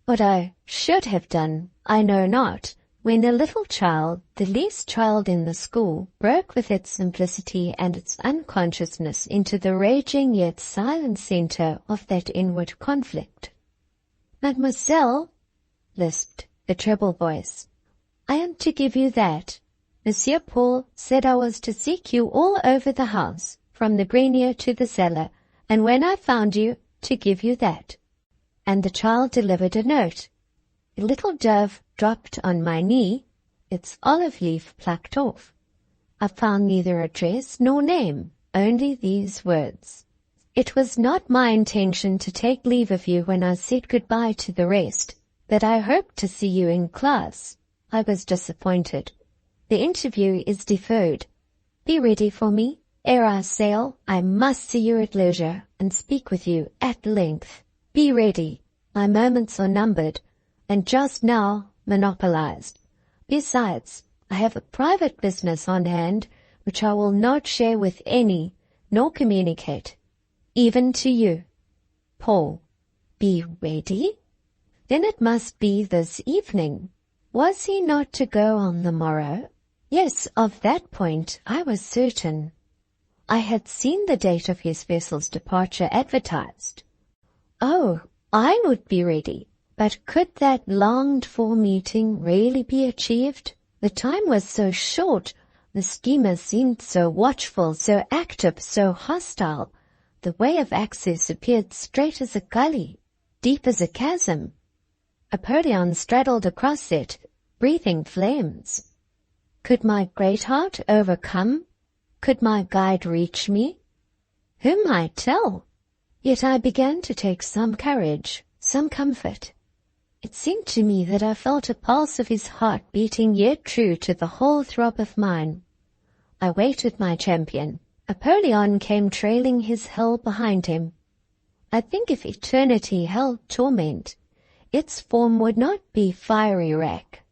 What I should have done, I know not, when a little child, the least child in the school, broke with its simplicity and its unconsciousness into the raging yet silent centre of that inward conflict. "Mademoiselle," lisped the treble voice, "I am to give you that. Monsieur Paul said I was to seek you all over the house, from the grenier to the cellar, and when I found you, to give you that." And the child delivered a note. A little dove dropped on my knee, its olive leaf plucked off. I found neither address nor name, only these words. "It was not my intention to take leave of you when I said goodbye to the rest, but I hoped to see you in class. I was disappointed. The interview is deferred. Be ready for me. Ere I sail, I must see you at leisure, and speak with you at length. Be ready. My moments are numbered, and just now monopolized. Besides, I have a private business on hand, which I will not share with any, nor communicate, even to you. Paul. Be ready? Then it must be this evening. Was he not to go on the morrow? Yes, of that point I was certain. I had seen the date of his vessel's departure advertised. Oh, I would be ready. But could that longed-for meeting really be achieved? The time was so short, the steamer seemed so watchful, so active, so hostile. The way of access appeared straight as a gully, deep as a chasm. Apollyon straddled across it, breathing flames. Could my great heart overcome? Could my guide reach me? Who might tell? Yet I began to take some courage, some comfort. It seemed to me that I felt a pulse of his heart beating yet true to the whole throb of mine. I waited my champion. Apollyon came trailing his hell behind him. I think if eternity held torment, its form would not be fiery wrack,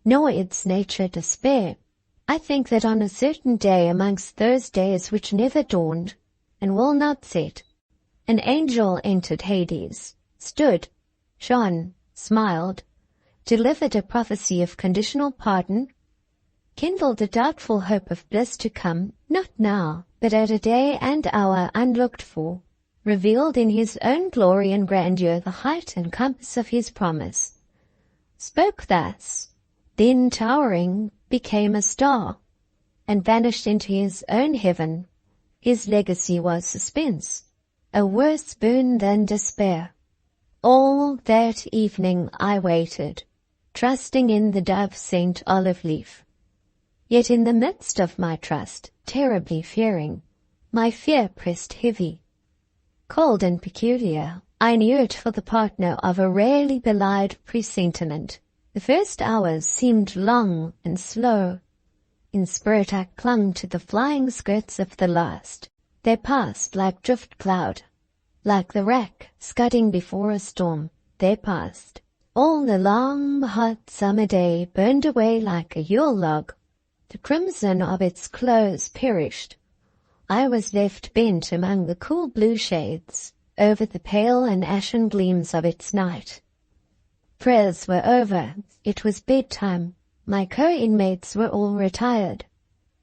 nor its nature despair. I think that on a certain day amongst those days which never dawned, and will not set, an angel entered Hades, stood, shone, smiled, delivered a prophecy of conditional pardon, kindled a doubtful hope of bliss to come, not now, but at a day and hour unlooked for, revealed in his own glory and grandeur the height and compass of his promise, spoke thus, then towering, became a star, and vanished into his own heaven. His legacy was suspense, a worse boon than despair. All that evening I waited, trusting in the dove Saint Olive-leaf. Yet in the midst of my trust, terribly fearing, my fear pressed heavy. Cold and peculiar, I knew it for the partner of a rarely belied presentiment. The first hours seemed long and slow. In spirit I clung to the flying skirts of the last. They passed like drift cloud, like the wrack scudding before a storm. They passed. All the long, hot summer day burned away like a Yule log. The crimson of its close perished. I was left bent among the cool blue shades, over the pale and ashen gleams of its night. Prayers were over. It was bedtime. My co-inmates were all retired.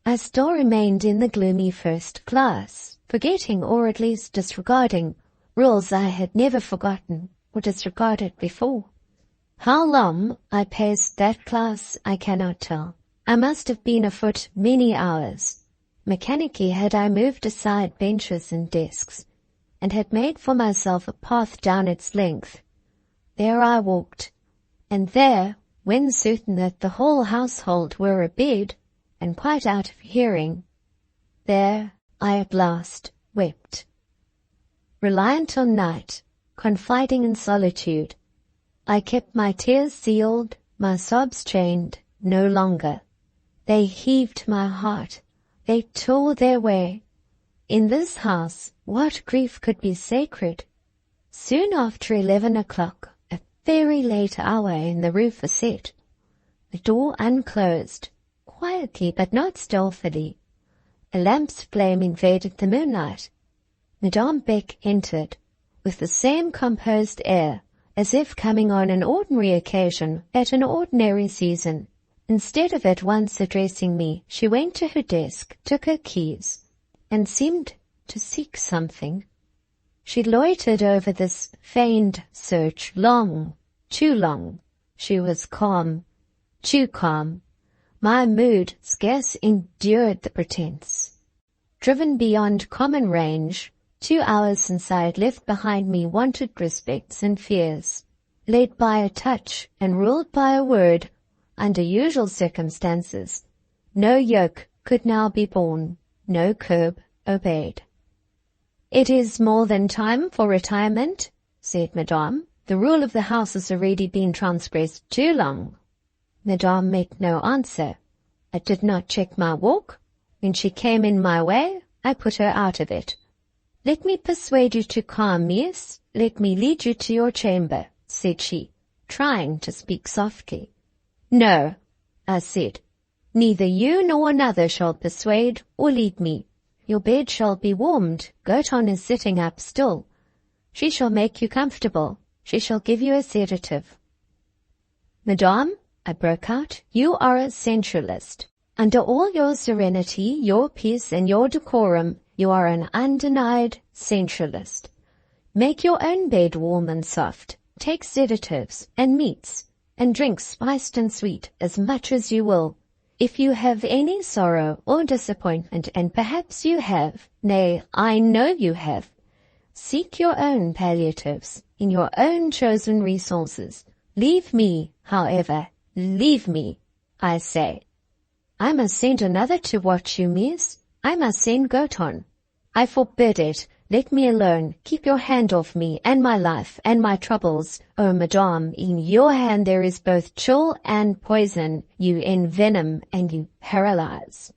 I still remained in the gloomy first class, forgetting or at least disregarding rules I had never forgotten or disregarded before. How long I paced that class I cannot tell. I must have been afoot many hours. Mechanically had I moved aside benches and desks, and had made for myself a path down its length. There I walked, and there, when certain that the whole household were abed, and quite out of hearing, there I at last wept. Reliant on night, confiding in solitude, I kept my tears sealed, my sobs chained, no longer. They heaved my heart, they tore their way. In this house, what grief could be sacred? Soon after 11 o'clock, a very late hour in the Rue Facette, the door unclosed, quietly but not stealthily. A lamp's flame invaded the moonlight. Madame Beck entered, with the same composed air, as if coming on an ordinary occasion at an ordinary season. Instead of at once addressing me, she went to her desk, took her keys, and seemed to seek something. She loitered over this feigned search long, too long. She was calm, too calm. My mood scarce endured the pretense. Driven beyond common range, 2 hours since I had left behind me wonted respects and fears, led by a touch and ruled by a word, under usual circumstances, no yoke could now be borne, no curb obeyed. "It is more than time for retirement," said Madame. "The rule of the house has already been transgressed too long." Madame made no answer. I did not check my walk. When she came in my way, I put her out of it. "Let me persuade you to calm, miss. Let me lead you to your chamber," said she, trying to speak softly. "No," I said. "Neither you nor another shall persuade or lead me. Your bed shall be warmed. Goton is sitting up still. She shall make you comfortable. She shall give you a sedative." "Madame," I broke out, "you are a sensualist. Under all your serenity, your peace, and your decorum, you are an undenied sensualist. Make your own bed warm and soft. Take sedatives and meats, and drink spiced and sweet as much as you will. If you have any sorrow or disappointment, and perhaps you have, nay, I know you have, seek your own palliatives in your own chosen resources. Leave me, however, leave me, I say. I must send another to watch you, miss. I must send Goton. I forbid it. Let me alone. Keep your hand off me and my life and my troubles. Oh, madame, in your hand there is both chill and poison. You envenom and you paralyze."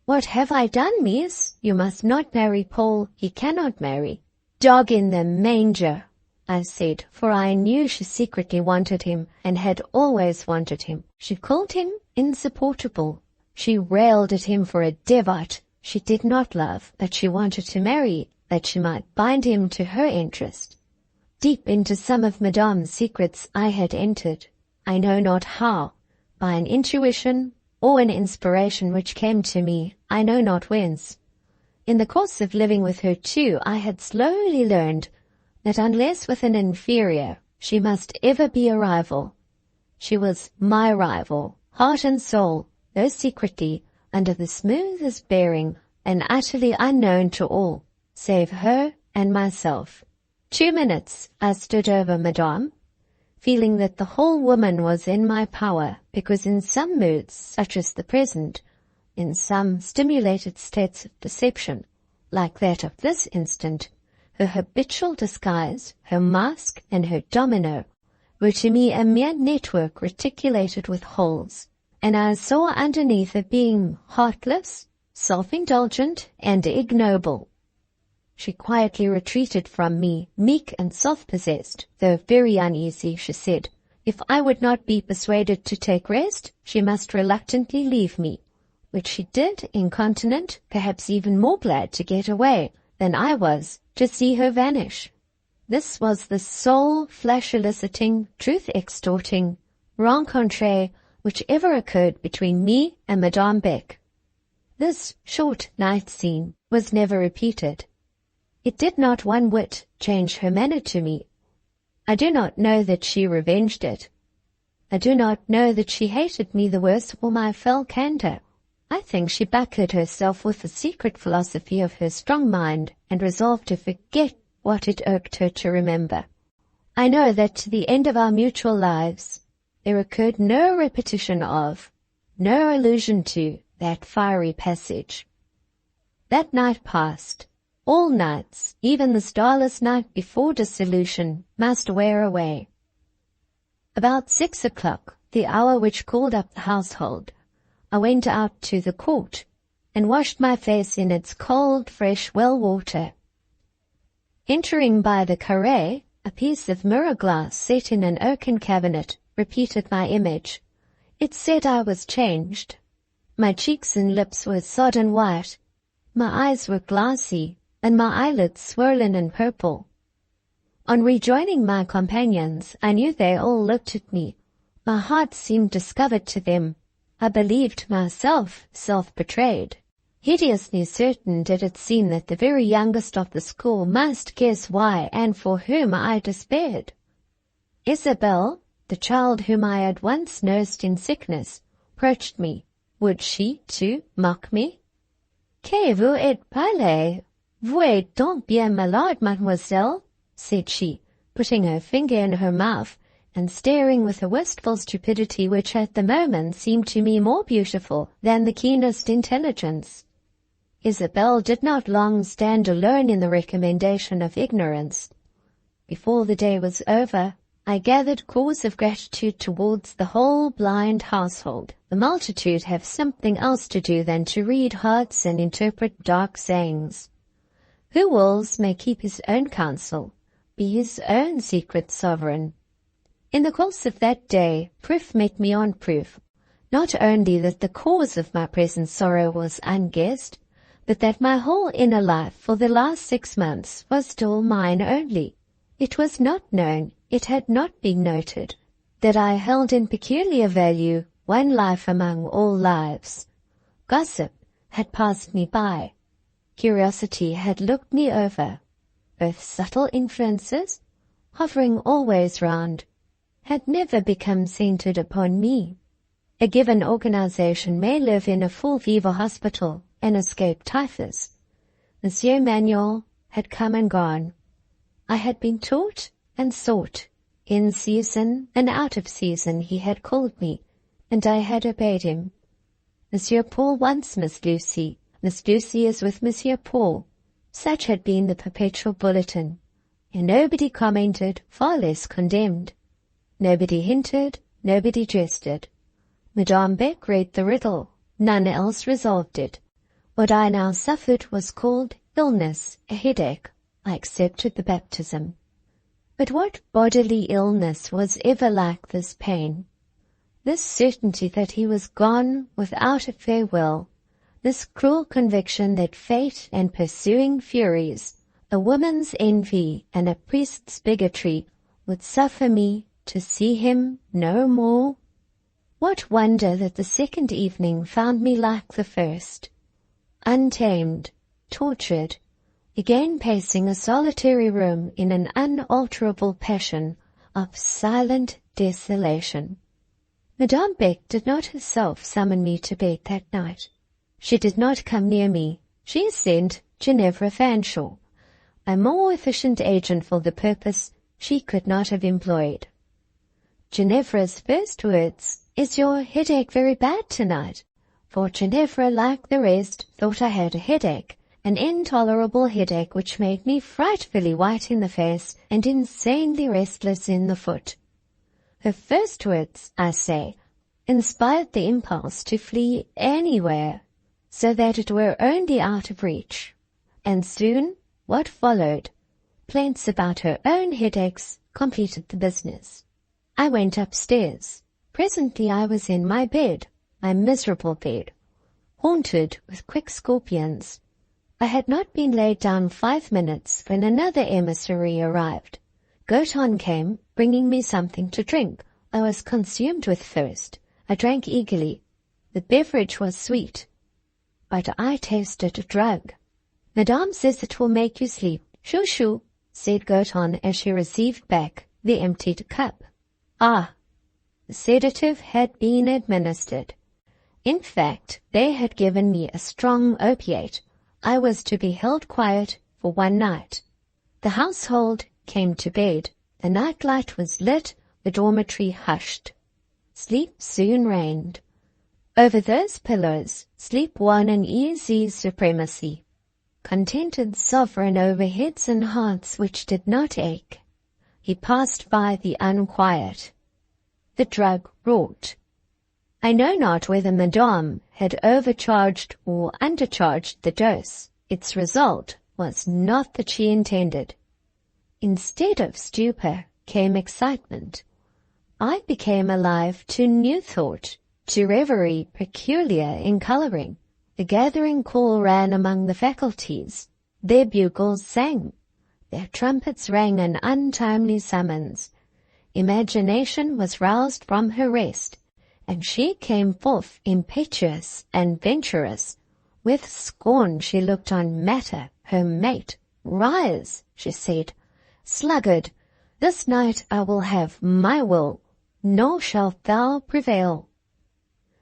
"What have I done, miss? You must not marry Paul. He cannot marry." "Dog in the manger," I said, for I knew she secretly wanted him and had always wanted him. She called him insupportable. She railed at him for a devote she did not love, but she wanted to marry, that she might bind him to her interest. Deep into some of Madame's secrets I had entered, I know not how, by an intuition or an inspiration which came to me, I know not whence. In the course of living with her too, I had slowly learned that unless with an inferior, she must ever be a rival. She was my rival, heart and soul, though secretly, under the smoothest bearing, and utterly unknown to all, save her and myself. 2 minutes I stood over Madame, feeling that the whole woman was in my power, because in some moods, such as the present, in some stimulated states of deception, like that of this instant, her habitual disguise, her mask, and her domino were to me a mere network reticulated with holes, and I saw underneath a being heartless, self-indulgent, and ignoble. She quietly retreated from me, meek and self-possessed, though very uneasy. She said, if I would not be persuaded to take rest, she must reluctantly leave me, which she did, incontinent, perhaps even more glad to get away than I was to see her vanish. This was the sole flash-eliciting, truth-extorting rencontre which ever occurred between me and Madame Beck. This short night scene was never repeated. It did not one whit change her manner to me. I do not know that she revenged it. I do not know that she hated me the worse for my fell candour. I think she buckled herself with the secret philosophy of her strong mind and resolved to forget what it irked her to remember. I know that to the end of our mutual lives there occurred no repetition of, no allusion to, that fiery passage. That night passed. All nights, even the starless night before dissolution, must wear away. About 6 o'clock, the hour which called up the household, I went out to the court and washed my face in its cold, fresh well water. Entering by the carré, a piece of mirror glass set in an oaken cabinet repeated my image. It said I was changed. My cheeks and lips were sodden white, my eyes were glassy, and my eyelids swollen and purple. On rejoining my companions, I knew they all looked at me. My heart seemed discovered to them. I believed myself self-betrayed. Hideously certain did it seem that the very youngest of the school must guess why and for whom I despaired. Isabel, the child whom I had once nursed in sickness, approached me. Would she, too, mock me? "Que vous êtes pâle? Vous êtes donc bien malade, mademoiselle," said she, putting her finger in her mouth and staring with a wistful stupidity which at the moment seemed to me more beautiful than the keenest intelligence. Isabel did not long stand alone in the recommendation of ignorance. Before the day was over, I gathered cause of gratitude towards the whole blind household. The multitude have something else to do than to read hearts and interpret dark sayings. Who wills may keep his own counsel, be his own secret sovereign. In the course of that day, proof met me on proof, not only that the cause of my present sorrow was unguessed, but that my whole inner life for the last 6 months was still mine only. It was not known, it had not been noted, that I held in peculiar value one life among all lives. Gossip had passed me by. Curiosity had looked me over. Both subtle influences, hovering always round, had never become centered upon me. A given organization may live in a full fever hospital and escape typhus. Monsieur Manuel had come and gone. I had been taught and sought. In season and out of season he had called me, and I had obeyed him. Monsieur Paul wants Miss Lucy. Miss Lucy is with Monsieur Paul. Such had been the perpetual bulletin, and nobody commented, far less condemned. Nobody hinted, nobody jested. Madame Beck read the riddle, none else resolved it. What I now suffered was called illness, a headache. I accepted the baptism. But what bodily illness was ever like this pain? This certainty that he was gone without a farewell, this cruel conviction that fate and pursuing furies, a woman's envy and a priest's bigotry, would suffer me to see him no more. What wonder that the second evening found me like the first, untamed, tortured, again pacing a solitary room in an unalterable passion of silent desolation. Madame Beck did not herself summon me to bed that night. She did not come near me. She sent Ginevra Fanshawe, a more efficient agent for the purpose she could not have employed. Ginevra's first words, "Is your headache very bad tonight?" For Ginevra, like the rest, thought I had a headache, an intolerable headache which made me frightfully white in the face and insanely restless in the foot. Her first words, I say, inspired the impulse to flee anywhere, so that it were only out of reach. And soon, what followed, plaints about her own headaches, completed the business. I went upstairs. Presently I was in my bed, my miserable bed, haunted with quick scorpions. I had not been laid down 5 minutes when another emissary arrived. Goton came, bringing me something to drink. I was consumed with thirst. I drank eagerly. The beverage was sweet, but I tasted a drug. "Madame says it will make you sleep." "Shoo shoo," said Goton as she received back the emptied cup. Ah, the sedative had been administered. In fact, they had given me a strong opiate. I was to be held quiet for one night. The household came to bed. The night light was lit, the dormitory hushed. Sleep soon reigned. Over those pillows, sleep won an easy supremacy. Contented sovereign over heads and hearts which did not ache, he passed by the unquiet. The drug wrought. I know not whether Madame had overcharged or undercharged the dose. Its result was not that she intended. Instead of stupor came excitement. I became alive to new thought, to reverie peculiar in coloring. The gathering call ran among the faculties. Their bugles sang. Their trumpets rang an untimely summons. Imagination was roused from her rest, and she came forth impetuous and venturous. With scorn she looked on matter, her mate. "Rise," she said, "sluggard, this night I will have my will, nor shalt thou prevail."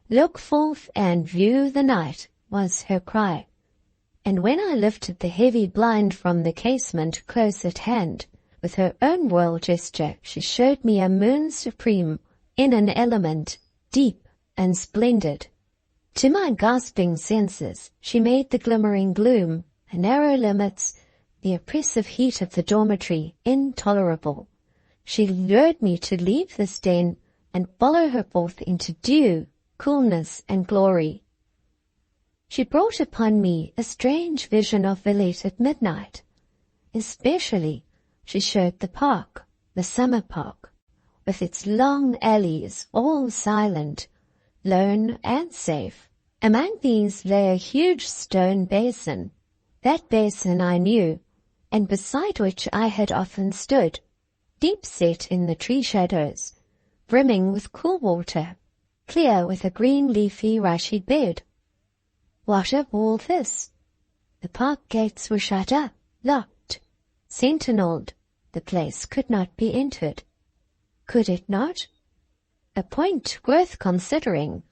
"Look forth and view the night," was her cry. And when I lifted the heavy blind from the casement close at hand, with her own royal gesture she showed me a moon supreme in an element deep and splendid. To my gasping senses she made the glimmering gloom, the narrow limits, the oppressive heat of the dormitory intolerable. she lured me to leave this den and follow her forth into dew, coolness, and glory. She brought upon me a strange vision of Villette at midnight. Especially, she showed the park, the summer park, with its long alleys, all silent, lone and safe. Among these lay a huge stone basin. That basin I knew, and beside which I had often stood, deep set in the tree shadows, brimming with cool water, clear with a green leafy rushy bed. What of all this? The park gates were shut up, locked, sentinelled. The place could not be entered. Could it not? A point worth considering.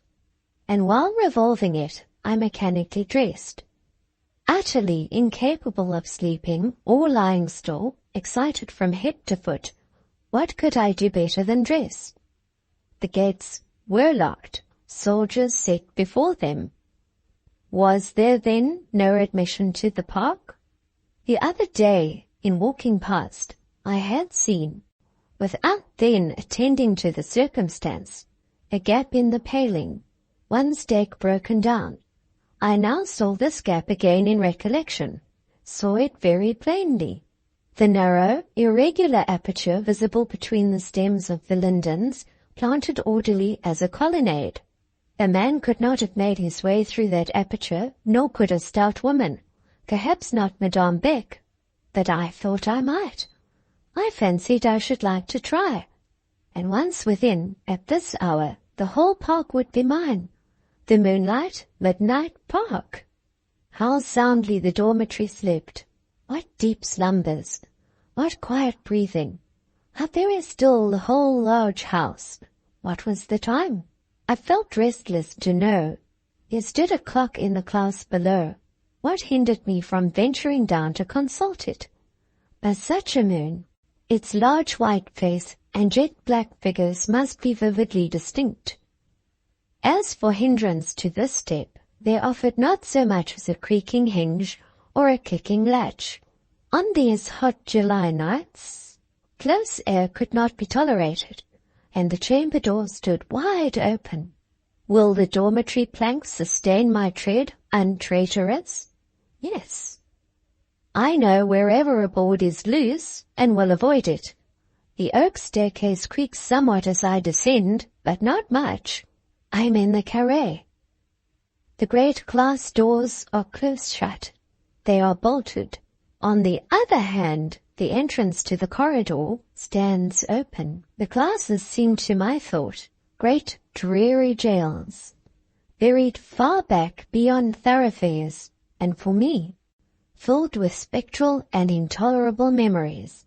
And while revolving it, I mechanically dressed. Utterly incapable of sleeping or lying still, excited from head to foot, what could I do better than dress? The gates were locked, soldiers set before them. Was there then no admission to the park? The other day, in walking past, I had seen, without then attending to the circumstance, a gap in the paling, one stake broken down. I now saw this gap again in recollection, saw it very plainly. The narrow, irregular aperture visible between the stems of the lindens, planted orderly as a colonnade. A man could not have made his way through that aperture, nor could a stout woman, perhaps not Madame Beck, but I thought I might. I fancied I should like to try, and once within, at this hour, the whole park would be mine. The moonlight, midnight park. How soundly the dormitory slept. What deep slumbers. What quiet breathing. How very still the whole large house. What was the time? I felt restless to know. There stood a clock in the classe below. What hindered me from venturing down to consult it? By such a moon, its large white face and jet black figures must be vividly distinct. As for hindrance to this step, there offered not so much as a creaking hinge or a kicking latch. On these hot July nights, close air could not be tolerated, and the chamber door stood wide open. Will the dormitory planks sustain my tread untraitorous? Yes. I know wherever a board is loose, and will avoid it. The oak staircase creaks somewhat as I descend, but not much. I am in the carré. The great glass doors are close shut. They are bolted. On the other hand, the entrance to the corridor stands open. The classes seem to my thought great dreary jails, buried far back beyond thoroughfares, and for me, filled with spectral and intolerable memories,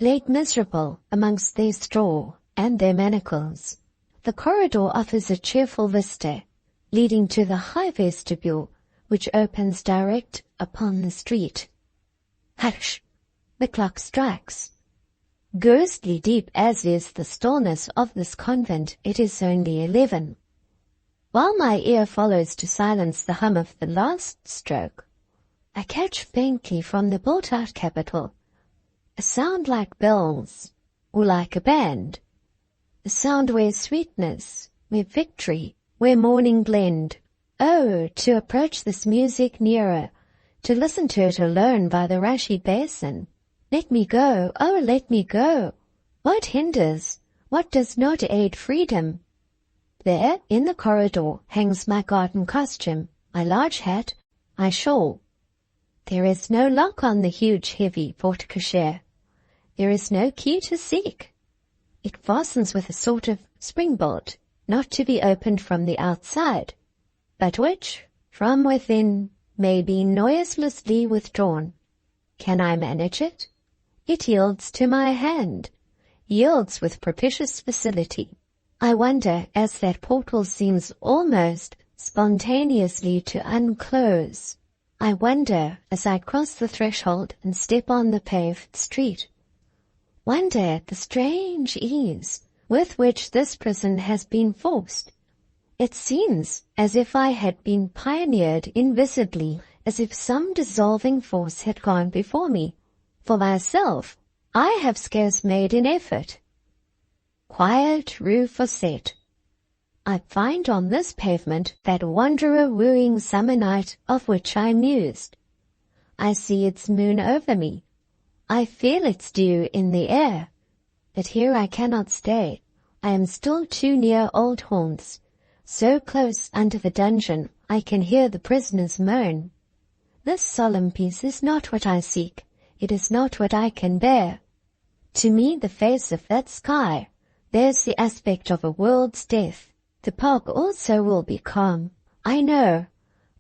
laid miserable amongst their straw and their manacles. The corridor offers a cheerful vista, leading to the high vestibule, which opens direct upon the street. Hush! The clock strikes. Ghostly deep as is the stillness of this convent, it is only 11. While my ear follows to silence the hum of the last stroke, I catch faintly from the built-out capital a sound like bells, or like a band. A sound where sweetness, where victory, where morning blend. Oh, to approach this music nearer, to listen to it alone by the rushy basin. Let me go, oh, let me go. What hinders? What does not aid freedom? There, in the corridor, hangs my garden costume, my large hat, my shawl. There is no lock on the huge, heavy porte-cochere. There is no key to seek. It fastens with a sort of springbolt, not to be opened from the outside, but which, from within, may be noiselessly withdrawn. Can I manage it? It yields to my hand, yields with propitious facility. I wonder, as that portal seems almost spontaneously to unclose, I wonder, as I cross the threshold and step on the paved street, wonder at the strange ease with which this prison has been forced. It seems as if I had been pioneered invisibly, as if some dissolving force had gone before me. For myself, I have scarce made an effort. Quiet rue facet. I find on this pavement that wanderer wooing summer night of which I mused. I see its moon over me. I feel its dew in the air. But here I cannot stay. I am still too near old haunts. So close under the dungeon I can hear the prisoners moan. This solemn peace is not what I seek. It is not what I can bear. To me the face of that sky bears the aspect of a world's death. The park also will be calm. I know.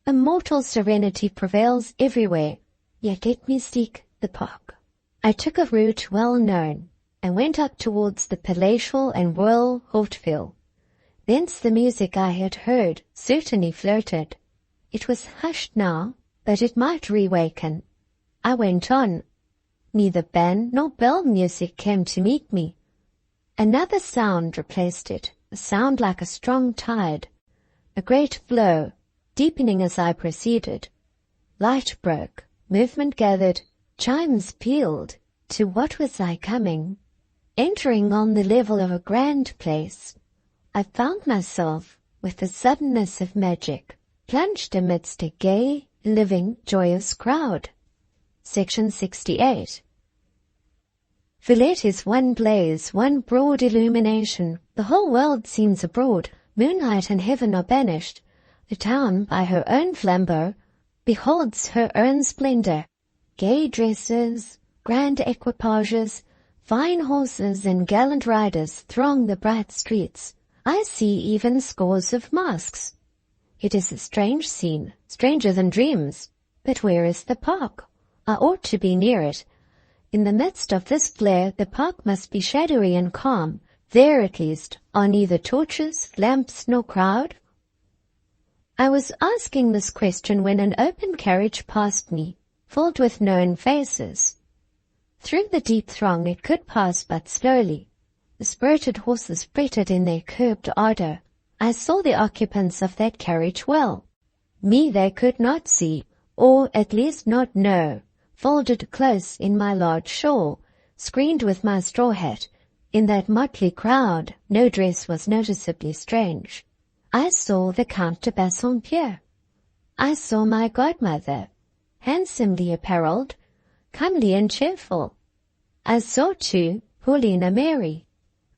A mortal serenity prevails everywhere. Yet let me seek the park. I took a route well known, and went up towards the palatial and royal Hortville. Thence the music I had heard certainly floated. It was hushed now, but it might reawaken. I went on. Neither band nor bell music came to meet me. Another sound replaced it, a sound like a strong tide, a great flow, deepening as I proceeded. Light broke, movement gathered, chimes pealed. To what was I coming? Entering on the level of a grand place, I found myself, with the suddenness of magic, plunged amidst a gay, living, joyous crowd. Section 68. Villette is one blaze, one broad illumination. The whole world seems abroad. Moonlight and heaven are banished. The town, by her own flambeau, beholds her own splendor. Gay dresses, grand equipages, fine horses and gallant riders throng the bright streets. I see even scores of masks. It is a strange scene, stranger than dreams. But where is the park? I ought to be near it. In the midst of this flare the park must be shadowy and calm. There at least are neither torches, lamps, nor crowd. I was asking this question when an open carriage passed me, filled with known faces. Through the deep throng it could pass but slowly. The spirited horses fretted in their curbed ardor. I saw the occupants of that carriage well. Me they could not see, or at least not know, folded close in my large shawl, screened with my straw hat. In that motley crowd no dress was noticeably strange. I saw the Count de Bassompierre. I saw my godmother, handsomely apparelled, comely and cheerful. I saw, too, Paulina Mary,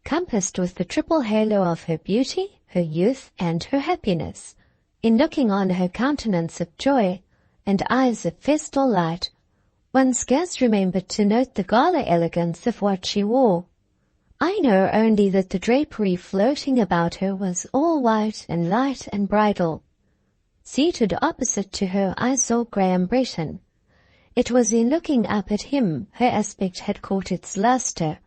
compassed with the triple halo of her beauty, her youth, and her happiness. In looking on her countenance of joy and eyes of festal light, one scarce remembered to note the gala elegance of what she wore. I know only that the drapery floating about her was all white and light and bridal. Seated opposite to her I saw Graham Bretton. It was in looking up at him her aspect had caught its lustre.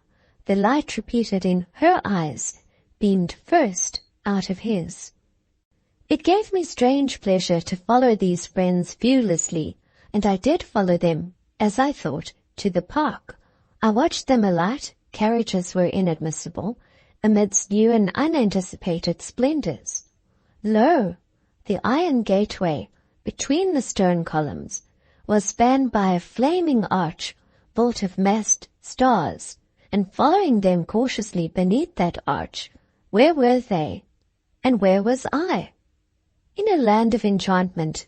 The light repeated in her eyes beamed first out of his. It gave me strange pleasure to follow these friends viewlessly, and I did follow them, as I thought, to the park. I watched them alight. Carriages were inadmissible, amidst new and unanticipated splendors. Lo! The iron gateway, between the stone columns, was spanned by a flaming arch built of massed stars, and following them cautiously beneath that arch, where were they, and where was I? In a land of enchantment,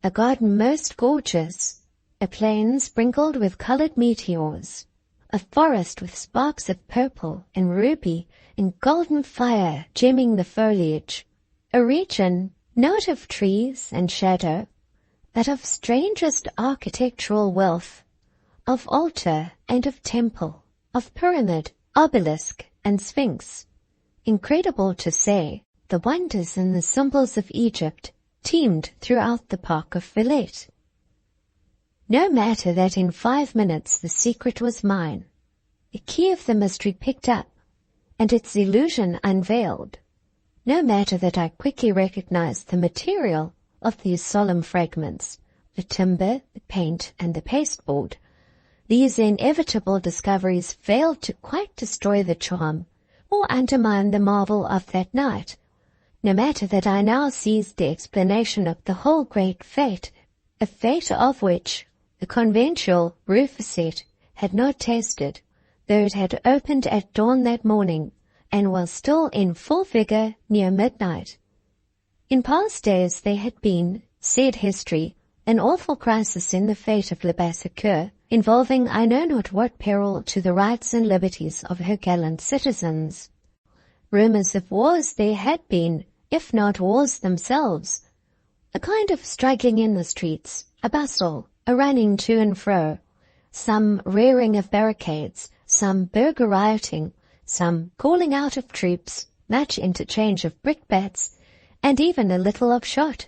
a garden most gorgeous, a plain sprinkled with colored meteors, a forest with sparks of purple and ruby and golden fire gemming the foliage, a region not of trees and shadow, but of strangest architectural wealth, of altar and of temple, of pyramid, obelisk, and sphinx. Incredible to say, the wonders and the symbols of Egypt teemed throughout the park of Villette. No matter that in 5 minutes the secret was mine, the key of the mystery picked up, and its illusion unveiled. No matter that I quickly recognized the material of these solemn fragments, the timber, the paint, and the pasteboard. These inevitable discoveries failed to quite destroy the charm or undermine the marvel of that night. No matter that I now seized the explanation of the whole great fate, a fate of which the conventual rue facet had not tasted, though it had opened at dawn that morning and was still in full vigor near midnight. In past days there had been, said history, an awful crisis in the fate of Le Massacre, involving I know not what peril to the rights and liberties of her gallant citizens. Rumors of wars there had been, if not wars themselves. A kind of struggling in the streets, a bustle, a running to and fro, some rearing of barricades, some burgher rioting, some calling out of troops, much interchange of brickbats, and even a little of shot.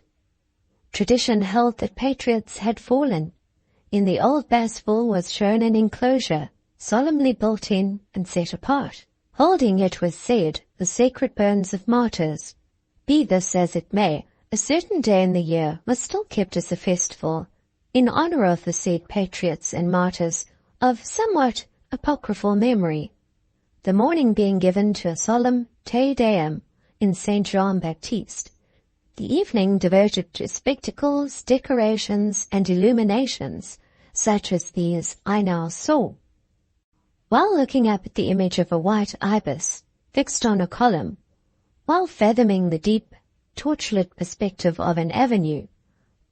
Tradition held that patriots had fallen. In the old Basville was shown an enclosure, solemnly built in and set apart, holding, it was said, the sacred bones of martyrs. Be this as it may, a certain day in the year was still kept as a festival, in honor of the said patriots and martyrs, of somewhat apocryphal memory, the morning being given to a solemn Te Deum in St. Jean-Baptiste, the evening devoted to spectacles, decorations, and illuminations, such as these I now saw. While looking up at the image of a white ibis, fixed on a column, while fathoming the deep, torchlit perspective of an avenue,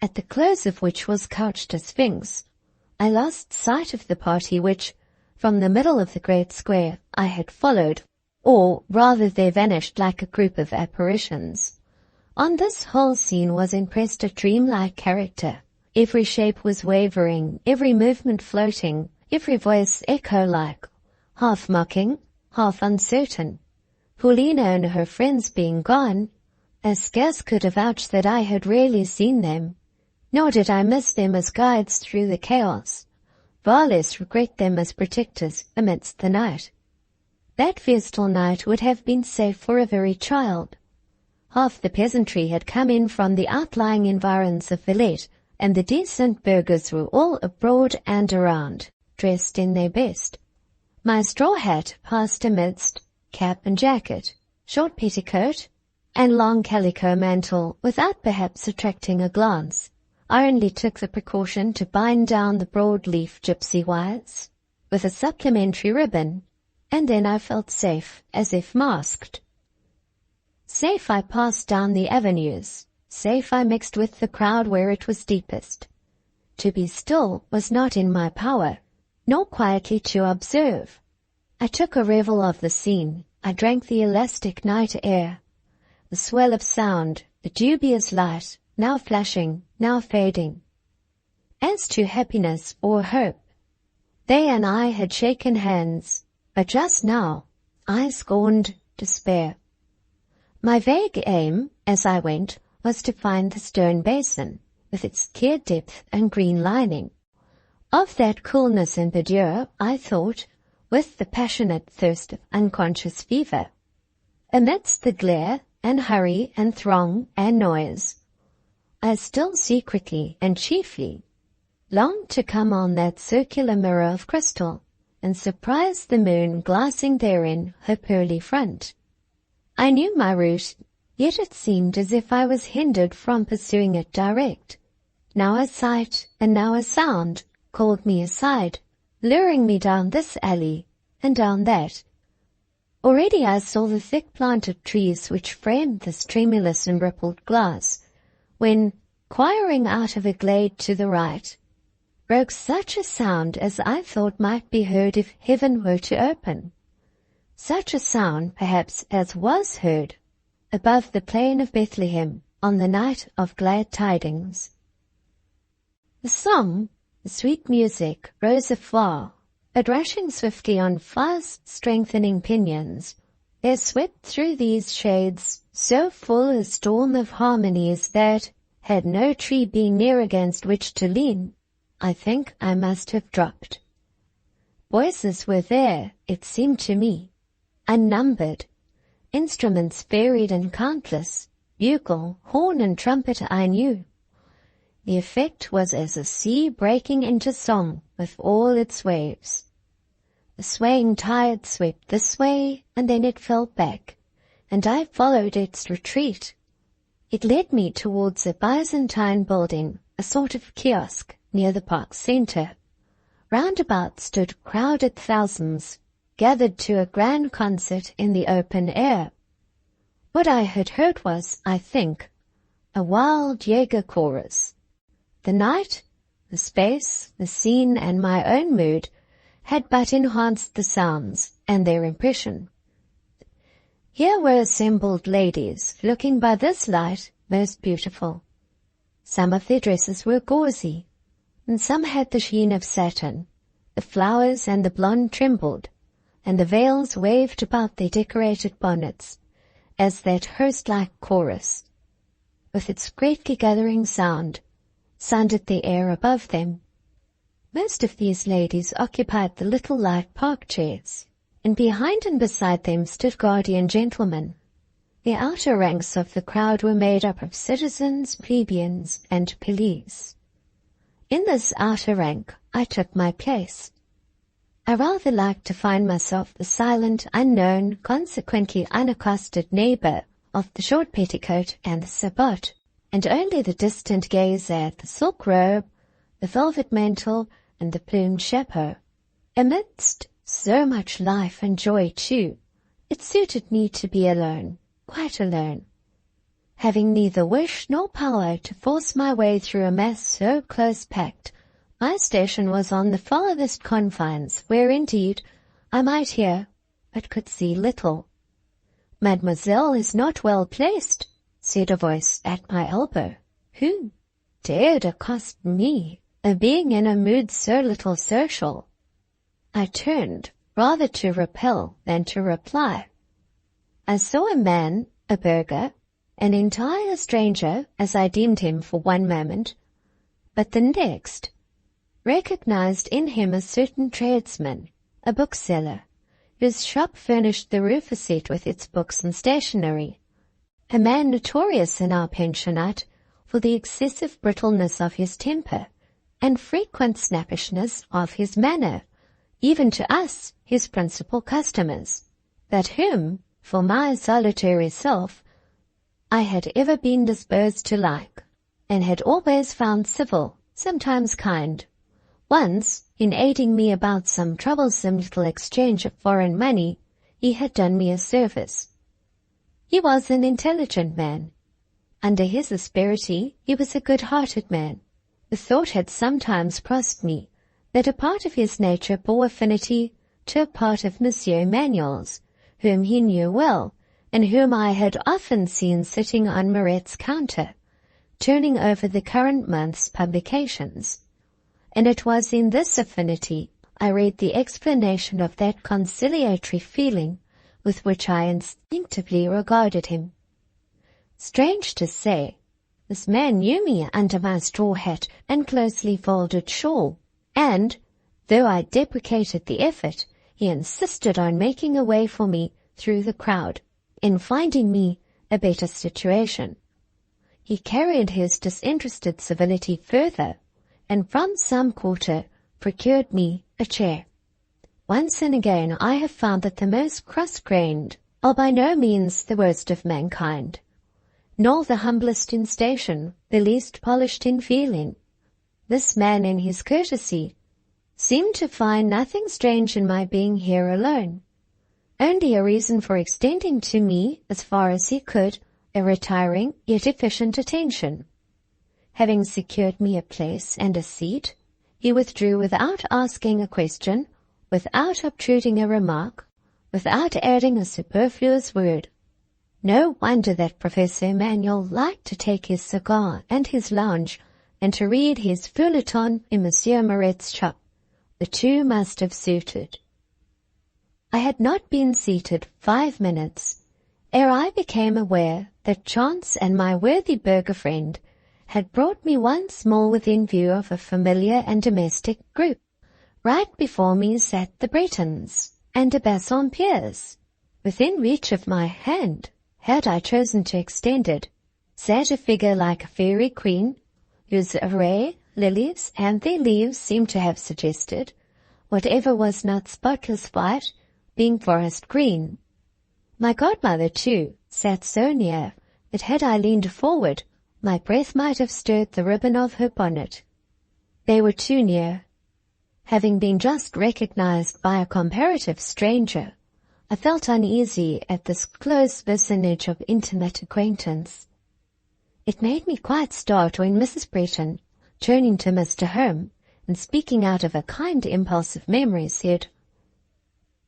at the close of which was couched a sphinx, I lost sight of the party which, from the middle of the great square, I had followed, or rather they vanished like a group of apparitions. On this whole scene was impressed a dreamlike character. Every shape was wavering, every movement floating, every voice echo-like, half mocking, half uncertain. Paulina and her friends being gone, I scarce could avouch that I had really seen them, nor did I miss them as guides through the chaos, far less regret them as protectors amidst the night. That festal night would have been safe for a very child. Half the peasantry had come in from the outlying environs of Villette, and the decent burghers were all abroad and around, dressed in their best. My straw hat passed amidst cap and jacket, short petticoat, and long calico mantle, without perhaps attracting a glance. I only took the precaution to bind down the broad-leaf gypsy wires with a supplementary ribbon, and then I felt safe, as if masked. Safe I passed down the avenues, safe I mixed with the crowd where it was deepest. To be still was not in my power, nor quietly to observe. I took a revel of the scene, I drank the elastic night air, the swell of sound, the dubious light, now flashing, now fading. As to happiness or hope, they and I had shaken hands, but just now I scorned despair. My vague aim, as I went, was to find the stone basin, with its clear depth and green lining. Of that coolness and verdure, I thought, with the passionate thirst of unconscious fever. Amidst the glare and hurry and throng and noise, I still secretly and chiefly longed to come on that circular mirror of crystal and surprise the moon glassing therein her pearly front. I knew my route, yet it seemed as if I was hindered from pursuing it direct. Now a sight and now a sound called me aside, luring me down this alley and down that. Already I saw the thick planted trees which framed this tremulous and rippled glass, when, quiring out of a glade to the right, broke such a sound as I thought might be heard if heaven were to open. Such a sound, perhaps, as was heard above the plain of Bethlehem on the night of glad tidings. The song, the sweet music, rose afar, but rushing swiftly on fast strengthening pinions, there swept through these shades so full a storm of harmonies that, had no tree been near against which to lean, I think I must have dropped. Voices were there, it seemed to me, unnumbered, instruments varied and countless, bugle, horn, and trumpet I knew. The effect was as a sea breaking into song with all its waves. The swaying tide swept this way, and then it fell back, and I followed its retreat. It led me towards a Byzantine building, a sort of kiosk, near the park centre. Round about stood crowded thousands, gathered to a grand concert in the open air. What I had heard was, I think, a wild Jaeger chorus. The night, the space, the scene, and my own mood had but enhanced the sounds and their impression. Here were assembled ladies, looking by this light most beautiful. Some of their dresses were gauzy, and some had the sheen of satin. The flowers and the blonde trembled, and the veils waved about their decorated bonnets, as that host-like chorus, with its greatly gathering sound, sounded the air above them. Most of these ladies occupied the little light park chairs, and behind and beside them stood guardian gentlemen. The outer ranks of the crowd were made up of citizens, plebeians, and police. In this outer rank I took my place. I rather liked to find myself the silent, unknown, consequently unaccosted neighbor of the short petticoat and the sabot, and only the distant gazer at the silk robe, the velvet mantle, and the plumed chapeau. Amidst so much life and joy, too, it suited me to be alone, quite alone. Having neither wish nor power to force my way through a mass so close-packed, my station was on the farthest confines, where indeed I might hear, but could see little. "Mademoiselle is not well placed," said a voice at my elbow. Who dared accost me, a being in a mood so little social? I turned, rather to repel than to reply. I saw a man, a burgher, an entire stranger, as I deemed him for one moment, but the next recognized in him a certain tradesman, a bookseller, whose shop furnished the rue facette with its books and stationery, a man notorious in our pensionnat for the excessive brittleness of his temper and frequent snappishness of his manner, even to us, his principal customers, but whom, for my solitary self, I had ever been disposed to like, and had always found civil, sometimes kind. Once, in aiding me about some troublesome little exchange of foreign money, he had done me a service. He was an intelligent man. Under his asperity, he was a good-hearted man. The thought had sometimes crossed me that a part of his nature bore affinity to a part of Monsieur Manuel's, whom he knew well, and whom I had often seen sitting on Mirette's counter, turning over the current month's publications. And it was in this affinity I read the explanation of that conciliatory feeling with which I instinctively regarded him. Strange to say, this man knew me under my straw hat and closely folded shawl, and, though I deprecated the effort, he insisted on making a way for me through the crowd, in finding me a better situation. He carried his disinterested civility further, and from some quarter procured me a chair. Once and again I have found that the most cross-grained are by no means the worst of mankind, nor the humblest in station the least polished in feeling. This man in his courtesy seemed to find nothing strange in my being here alone, only a reason for extending to me, as far as he could, a retiring yet efficient attention. Having secured me a place and a seat, he withdrew without asking a question, without obtruding a remark, without adding a superfluous word. No wonder that Professor Emanuel liked to take his cigar and his lounge, and to read his feuilleton in Monsieur Mirette's shop. The two must have suited. I had not been seated 5 minutes ere I became aware that chance and my worthy burgher friend had brought me once more within view of a familiar and domestic group. Right before me sat the Bretons and de Bassompierres. Within reach of my hand, had I chosen to extend it, sat a figure like a fairy queen, whose array, lilies, and their leaves seemed to have suggested, whatever was not spotless white, being forest green. My godmother, too, sat so near that had I leaned forward, my breath might have stirred the ribbon of her bonnet. They were too near. Having been just recognized by a comparative stranger, I felt uneasy at this close vicinage of intimate acquaintance. It made me quite start when Mrs. Breton, turning to Mr. Home and speaking out of a kind impulse of memory, said,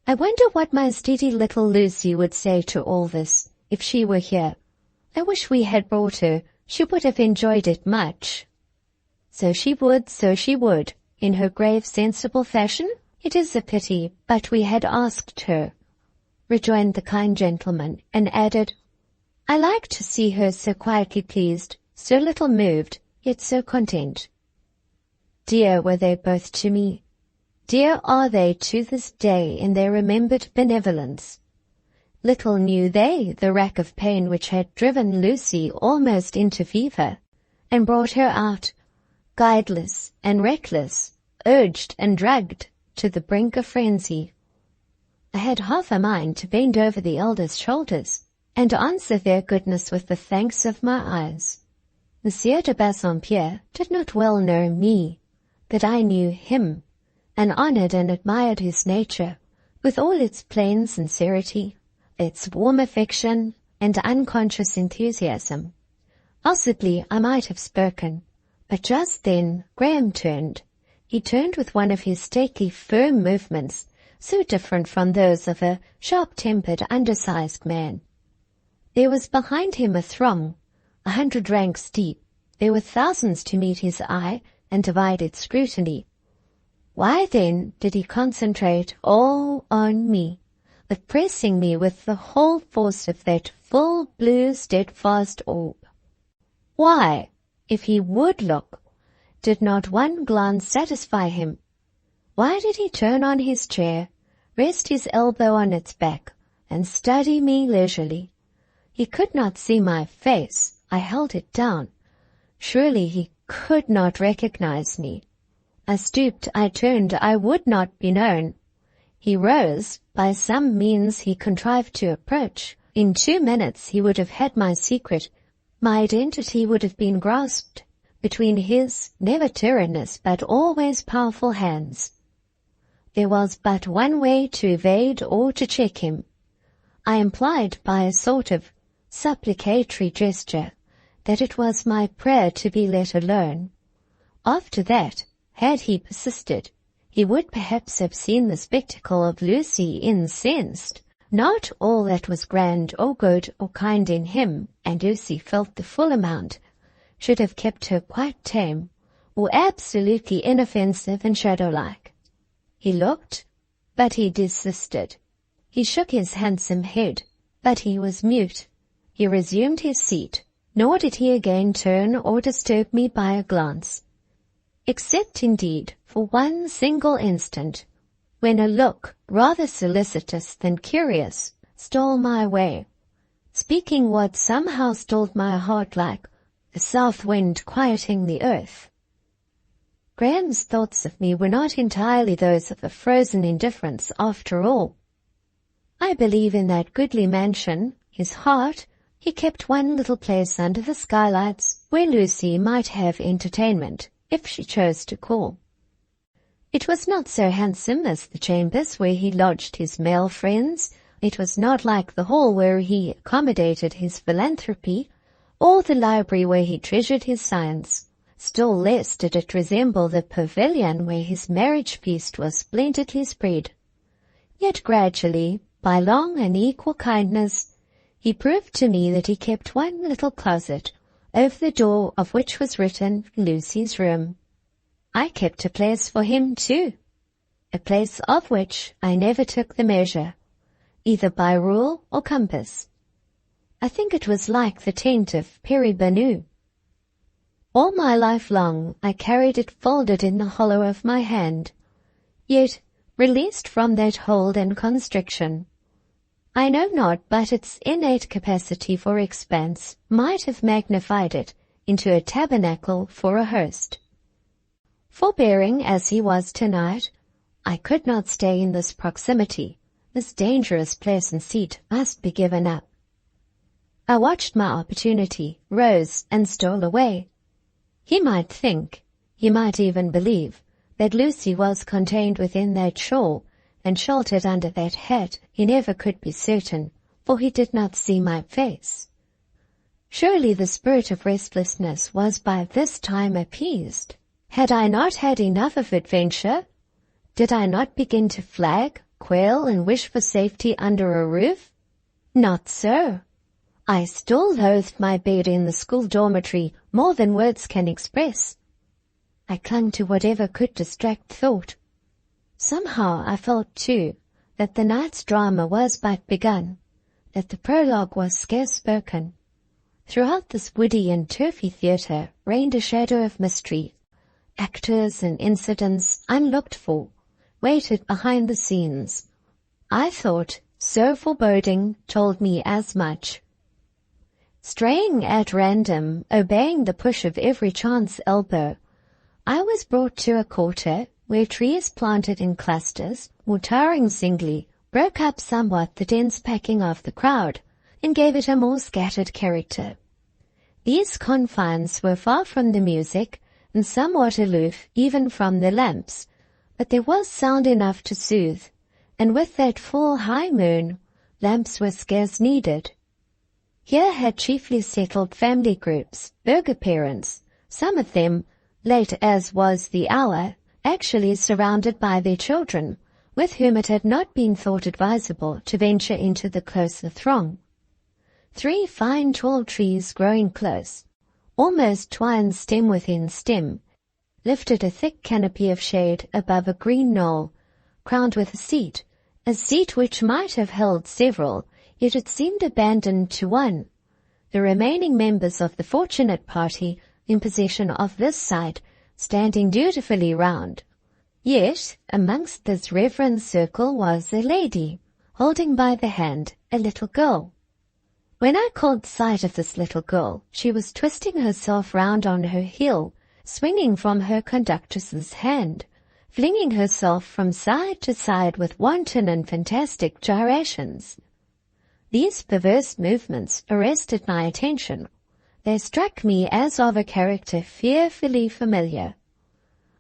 "I wonder what my steady little Lucy would say to all this, if she were here. I wish we had brought her. She would have enjoyed it much." "So she would, in her grave, sensible fashion. It is a pity, but we had asked her," rejoined the kind gentleman, and added, "I like to see her so quietly pleased, so little moved, yet so content." Dear were they both to me. Dear are they to this day in their remembered benevolence. Little knew they the rack of pain which had driven Lucy almost into fever, and brought her out, guideless and reckless, urged and dragged to the brink of frenzy. I had half a mind to bend over the elders' shoulders, and answer their goodness with the thanks of my eyes. Monsieur de Bassompierre did not well know me, but I knew him, and honoured and admired his nature, with all its plain sincerity, its warm affection, and unconscious enthusiasm. Possibly I might have spoken, but just then Graham turned. He turned with one of his stately, firm movements, so different from those of a sharp-tempered, undersized man. There was behind him a throng, 100 ranks deep. There were thousands to meet his eye and divide its scrutiny. Why then did he concentrate all on me, but pressing me with the whole force of that full blue steadfast orb? Why, if he would look, did not one glance satisfy him? Why did he turn on his chair, rest his elbow on its back, and study me leisurely? He could not see my face. I held it down. Surely he could not recognize me. I stooped, I turned, I would not be known. He rose. By some means he contrived to approach. In 2 minutes he would have had my secret. My identity would have been grasped between his never tyrannous but always powerful hands. There was but one way to evade or to check him. I implied by a sort of supplicatory gesture that it was my prayer to be let alone. After that, had he persisted, he would perhaps have seen the spectacle of Lucy incensed. Not all that was grand or good or kind in him, and Lucy felt the full amount, should have kept her quite tame, or absolutely inoffensive and shadow-like. He looked, but he desisted. He shook his handsome head, but he was mute. He resumed his seat, nor did he again turn or disturb me by a glance, except indeed for one single instant, when a look, rather solicitous than curious, stole my way, speaking what somehow stilled my heart like the south wind quieting the earth. Graham's thoughts of me were not entirely those of a frozen indifference after all. I believe in that goodly mansion, his heart, he kept one little place under the skylights where Lucy might have entertainment, if she chose to call. It was not so handsome as the chambers where he lodged his male friends. It was not like the hall where he accommodated his philanthropy, or the library where he treasured his science. Still less did it resemble the pavilion where his marriage feast was splendidly spread. Yet gradually, by long and equal kindness, he proved to me that he kept one little closet, over the door of which was written Lucy's room. I kept a place for him too, a place of which I never took the measure, either by rule or compass. I think it was like the tent of Peri Banou. All my life long I carried it folded in the hollow of my hand, yet, released from that hold and constriction, I know not but its innate capacity for expanse might have magnified it into a tabernacle for a host. Forbearing as he was tonight, I could not stay in this proximity. This dangerous place and seat must be given up. I watched my opportunity, rose, and stole away. He might think, he might even believe, That Lucy was contained within that shawl, and sheltered under that hat, he never could be certain, for he did not see my face. Surely the spirit of restlessness was by this time appeased. Had I not had enough of adventure? Did I not begin to flag, quail, and wish for safety under a roof? Not so. I still loathed my bed in the school dormitory more than words can express. I clung to whatever could distract thought. Somehow I felt, too, that the night's drama was but begun, that the prologue was scarce spoken. Throughout this woody and turfy theatre reigned a shadow of mystery. Actors and incidents unlooked for waited behind the scenes. I thought so foreboding told me as much. Straying at random, obeying the push of every chance elbow, I was brought to a quarter where trees planted in clusters or towering singly broke up somewhat the dense packing of the crowd and gave it a more scattered character. These confines were far from the music and somewhat aloof even from the lamps, but there was sound enough to soothe, and with that full high moon, lamps were scarce needed. Here had chiefly settled family groups, burgher parents, some of them, late as was the hour, actually surrounded by their children, with whom it had not been thought advisable to venture into the closer throng. 3 fine tall trees growing close, almost twined stem within stem, lifted a thick canopy of shade above a green knoll, crowned with a seat which might have held several, yet it seemed abandoned to one. The remaining members of the fortunate party in possession of this side standing dutifully round. Yet amongst this reverend circle was a lady, holding by the hand a little girl. When I caught sight of this little girl, she was twisting herself round on her heel, swinging from her conductress's hand, flinging herself from side to side with wanton and fantastic gyrations. These perverse movements arrested my attention. They struck me as of a character fearfully familiar.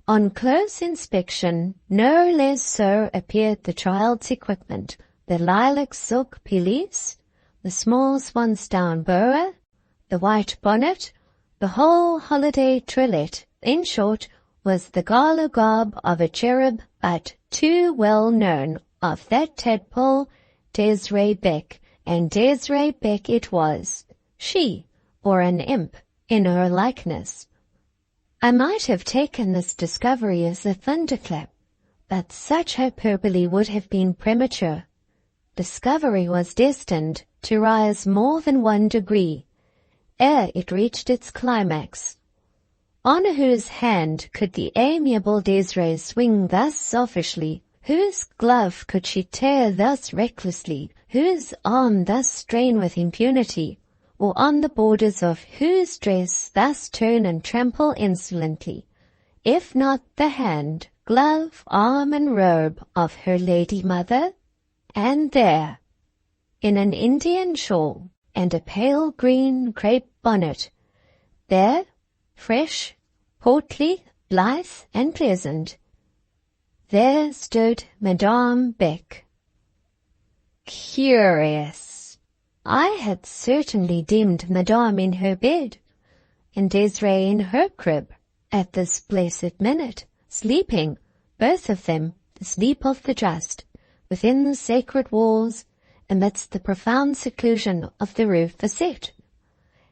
On close inspection, no less so appeared the child's equipment, the lilac silk pelisse, the small swansdown boa, the white bonnet, the whole holiday toilette, in short, was the gala garb of a cherub, but too well known, of that tadpole, Desiree Beck, and Desiree Beck it was, she, or an imp, in her likeness. I might have taken this discovery as a thunderclap, but such hyperbole would have been premature. Discovery was destined to rise more than 1 degree, ere it reached its climax. On whose hand could the amiable Desiree swing thus selfishly? Whose glove could she tear thus recklessly? Whose arm thus strain with impunity? Or on the borders of whose dress thus turn and trample insolently, if not the hand, glove, arm, and robe of her lady mother? And there, in an Indian shawl and a pale green crape bonnet, there, fresh, portly, blithe, and pleasant, there stood Madame Beck. Curious. I had certainly deemed Madame in her bed, and Desiree in her crib, at this blessed minute, sleeping, both of them, the sleep of the just, within the sacred walls, amidst the profound seclusion of the rue Facette.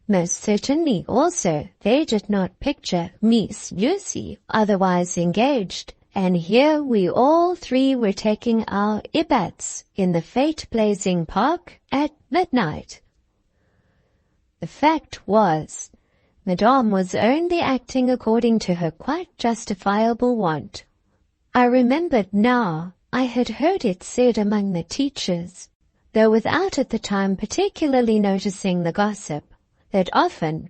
Most certainly, also, they did not picture Miss Lucy otherwise engaged, and here we all 3 were taking our ebats in the fate-blazing park at midnight. The fact was, Madame was only acting according to her quite justifiable wont. I remembered now I had heard it said among the teachers, though without at the time particularly noticing the gossip, that often,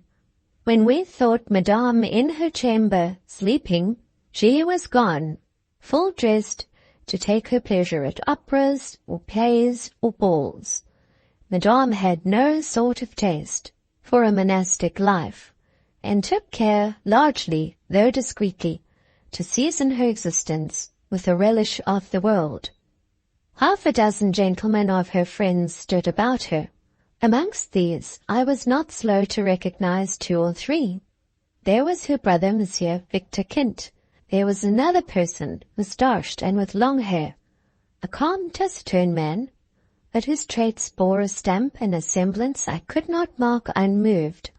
when we thought Madame in her chamber sleeping, she was gone, full dressed, to take her pleasure at operas, or plays, or balls. Madame had no sort of taste for a monastic life, and took care, largely, though discreetly, to season her existence with a relish of the world. 6 gentlemen of her friends stood about her. Amongst these I was not slow to recognize 2 or 3. There was her brother, Monsieur Victor Kint. There was another person, moustached and with long hair, a calm, taciturn man, but whose traits bore a stamp and a semblance I could not mark unmoved.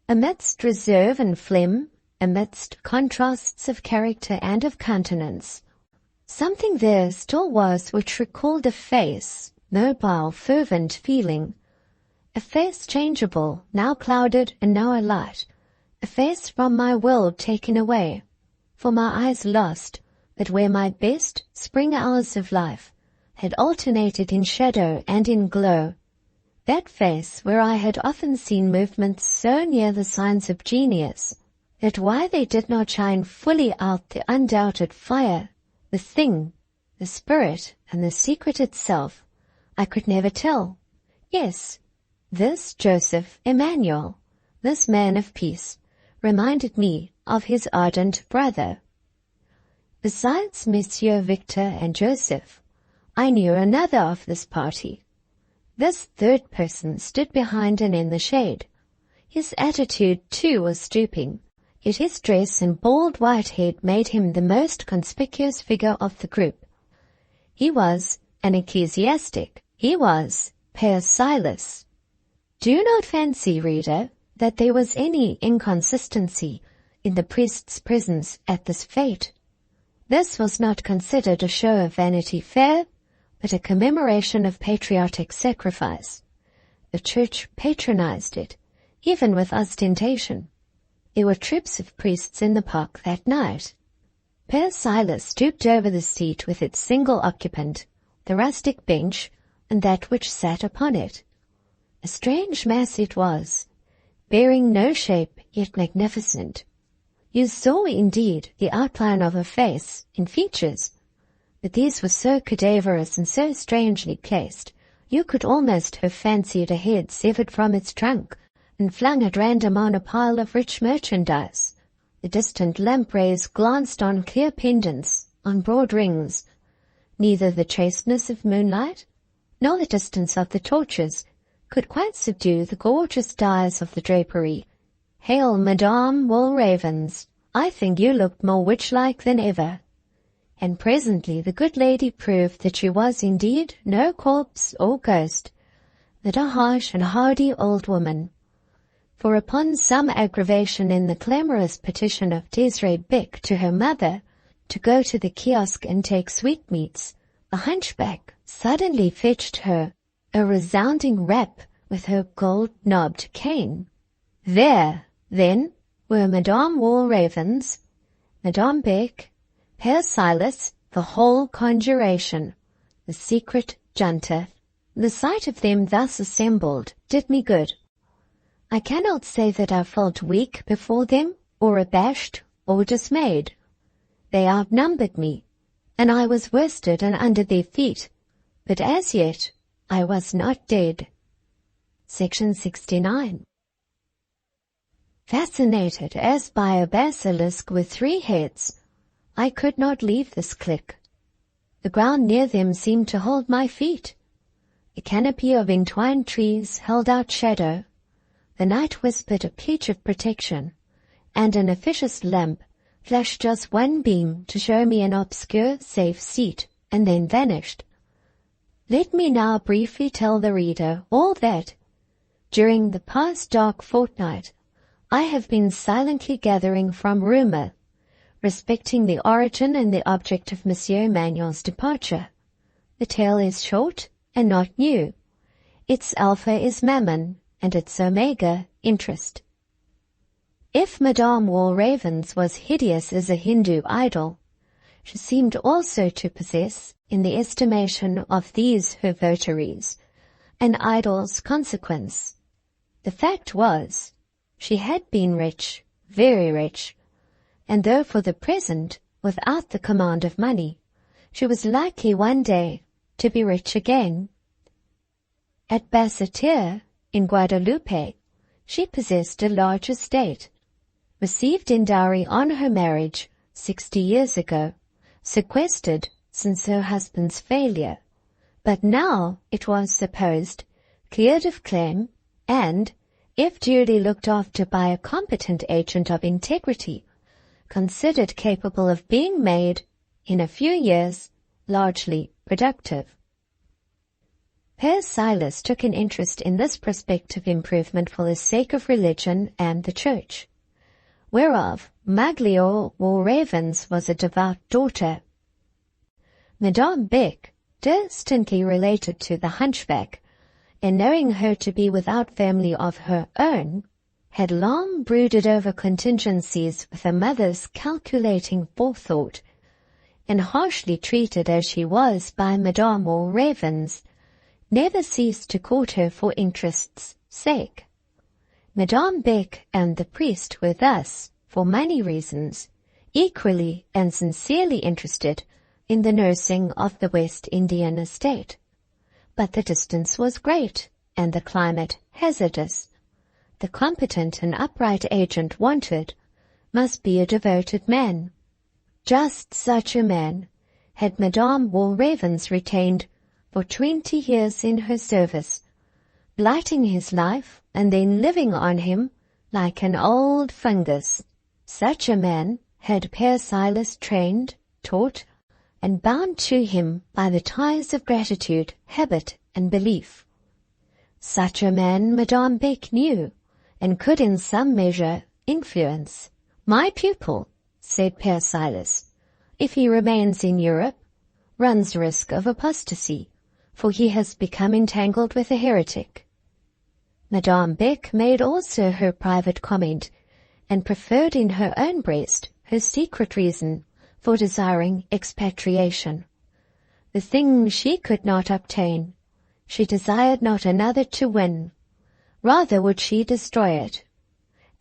Amidst reserve and phlegm, amidst contrasts of character and of countenance, something there still was which recalled a face, mobile, fervent feeling, a face changeable, now clouded and now alight, a face from my world taken away, for my eyes lost, but where my best spring hours of life had alternated in shadow and in glow, that face where I had often seen movements so near the signs of genius, that why they did not shine fully out the undoubted fire, the thing, the spirit, and the secret itself, I could never tell. Yes, this Joseph Emmanuel, this man of peace, reminded me of his ardent brother. Besides Monsieur Victor and Joseph, I knew another of this party. This third person stood behind and in the shade. His attitude, too, was stooping, yet his dress and bald white head made him the most conspicuous figure of the group. He was an ecclesiastic. He was Père Silas. Do not fancy, reader, that there was any inconsistency in the priest's presence at this fete. This was not considered a show of Vanity Fair, but a commemoration of patriotic sacrifice. The church patronized it, even with ostentation. There were troops of priests in the park that night. Père Silas stooped over the seat with its single occupant, the rustic bench, and that which sat upon it. A strange mass it was, bearing no shape, yet magnificent. You saw indeed the outline of a face in features, but these were so cadaverous and so strangely placed, you could almost have fancied a head severed from its trunk and flung at random on a pile of rich merchandise. The distant lampreys glanced on clear pendants, on broad rings. Neither the chasteness of moonlight, nor the distance of the torches, could quite subdue the gorgeous dyes of the drapery. Hail, Madame Walravens, I think you looked more witch-like than ever. And presently the good lady proved that she was indeed no corpse or ghost, but a harsh and hardy old woman. For upon some aggravation in the clamorous petition of Desiree Beck to her mother to go to the kiosk and take sweetmeats, the hunchback suddenly fetched her a resounding rap with her gold-knobbed cane. There, then, were Madame Walravens, Madame Beck, Père Silas, the whole conjuration, the secret junta. The sight of them thus assembled did me good. I cannot say that I felt weak before them, or abashed, or dismayed. They outnumbered me, and I was worsted and under their feet, but as yet I was not dead. Section 69. Fascinated as by a basilisk with 3 heads, I could not leave this clique. The ground near them seemed to hold my feet. A canopy of entwined trees held out shadow. The night whispered a pledge of protection, and an officious lamp flashed just one beam to show me an obscure, safe seat, and then vanished. Let me now briefly tell the reader all that, during the past dark fortnight, I have been silently gathering from rumor, respecting the origin and the object of Monsieur Emmanuel's departure. The tale is short and not new. Its alpha is mammon, and its omega interest. If Madame Walravens was hideous as a Hindu idol, she seemed also to possess, in the estimation of these her votaries, an idol's consequence. The fact was, she had been rich, very rich, and though for the present without the command of money, she was likely one day to be rich again. At Basseterre, in Guadeloupe, she possessed a large estate, received in dowry on her marriage 60 years ago, sequestered since her husband's failure, but now, it was supposed, cleared of claim and, if duly looked after by a competent agent of integrity, considered capable of being made, in a few years, largely productive. Père Silas took an interest in this prospective improvement for the sake of religion and the church, whereof Magliore or Ravens was a devout daughter. Madame Beck, distantly related to the hunchback, and knowing her to be without family of her own, had long brooded over contingencies with a mother's calculating forethought, and harshly treated as she was by Madame or Ravens, never ceased to court her for interest's sake. Madame Beck and the priest were thus, for many reasons, equally and sincerely interested in the nursing of the West Indian estate. But the distance was great, and the climate hazardous. The competent and upright agent wanted must be a devoted man. Just such a man had Madame Walravens retained for 20 years in her service, blighting his life and then living on him like an old fungus. Such a man had Père Silas trained, taught, and bound to him by the ties of gratitude, habit, and belief. Such a man Madame Beck knew, and could in some measure influence. My pupil, said Père Silas, if he remains in Europe, runs risk of apostasy, for he has become entangled with a heretic. Madame Beck made also her private comment, and preferred in her own breast her secret reason for desiring expatriation. The thing she could not obtain, she desired not another to win, rather would she destroy it.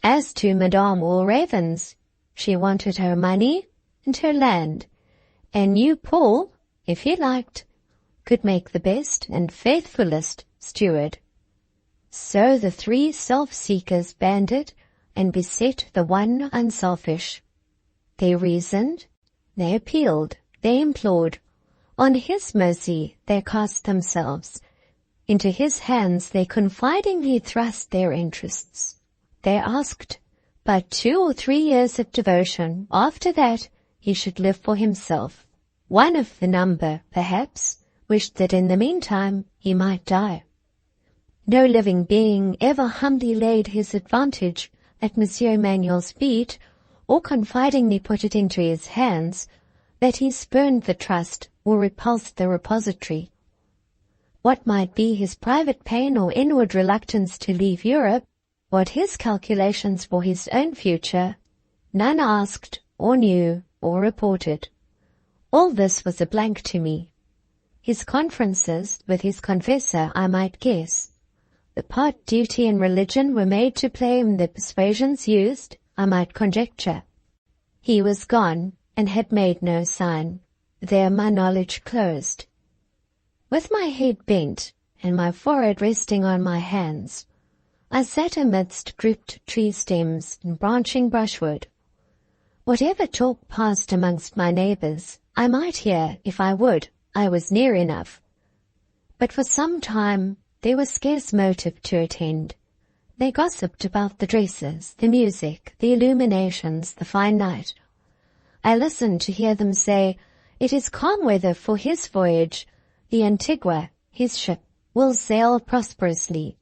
As to Madame Walravens, she wanted her money and her land, and knew Paul, if he liked, could make the best and faithfulest steward. So the three self-seekers banded and beset the one unselfish. They reasoned, they appealed, they implored. On his mercy they cast themselves. Into his hands they confidingly thrust their interests. They asked but 2 or 3 years of devotion. After that he should live for himself. One of the number, perhaps, wished that in the meantime he might die. No living being ever humbly laid his advantage at Monsieur Manuel's feet, or confidingly put it into his hands, that he spurned the trust or repulsed the repository. What might be his private pain or inward reluctance to leave Europe, what his calculations for his own future, none asked or knew or reported. All this was a blank to me. His conferences with his confessor I might guess. The part duty and religion were made to play and the persuasions used I might conjecture. He was gone and had made no sign. There my knowledge closed. With my head bent and my forehead resting on my hands, I sat amidst grouped tree stems and branching brushwood. Whatever talk passed amongst my neighbours, I might hear if I would. I was near enough. But for some time there was scarce motive to attend. They gossiped about the dresses, the music, the illuminations, the fine night. I listened to hear them say, "It is calm weather for his voyage. The Antigua, his ship, will sail prosperously."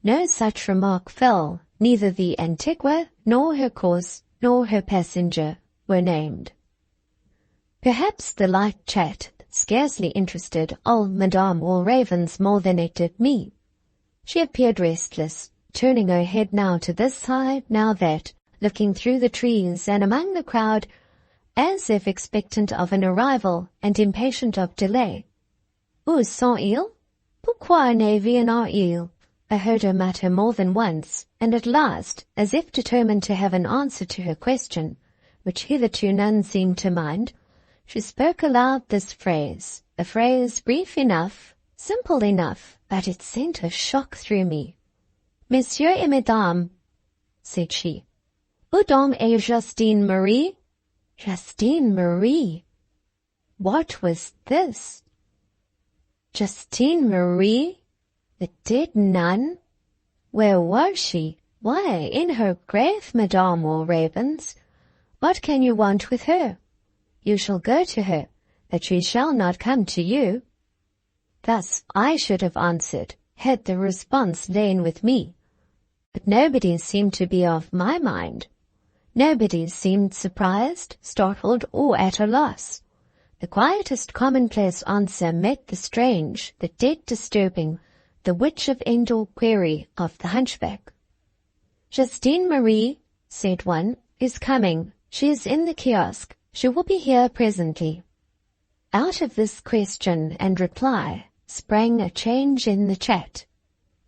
No such remark fell. Neither the Antigua, nor her course, nor her passenger were named. Perhaps the light chat scarcely interested old Madame Walravens more than it did me. She appeared restless, turning her head now to this side, now that, looking through the trees and among the crowd, as if expectant of an arrival and impatient of delay. "Où sont-ils? Pourquoi ne viennent-ils?" I heard her mutter more than once, and at last, as if determined to have an answer to her question, which hitherto none seemed to mind, she spoke aloud this phrase, a phrase brief enough, simple enough, but it sent a shock through me. "Monsieur et Madame," said she. "Où donc est Justine Marie?" Justine Marie. What was this? Justine Marie? The dead nun? Where was she? Why, in her grave, Madame Walravens. What can you want with her? You shall go to her, that she shall not come to you. Thus I should have answered, had the response lain with me. But nobody seemed to be of my mind. Nobody seemed surprised, startled, or at a loss. The quietest commonplace answer met the strange, the dead disturbing, the Witch of Endor query of the hunchback. Justine Marie, said one, is coming. She is in the kiosk. She will be here presently. Out of this question and reply sprang a change in the chat.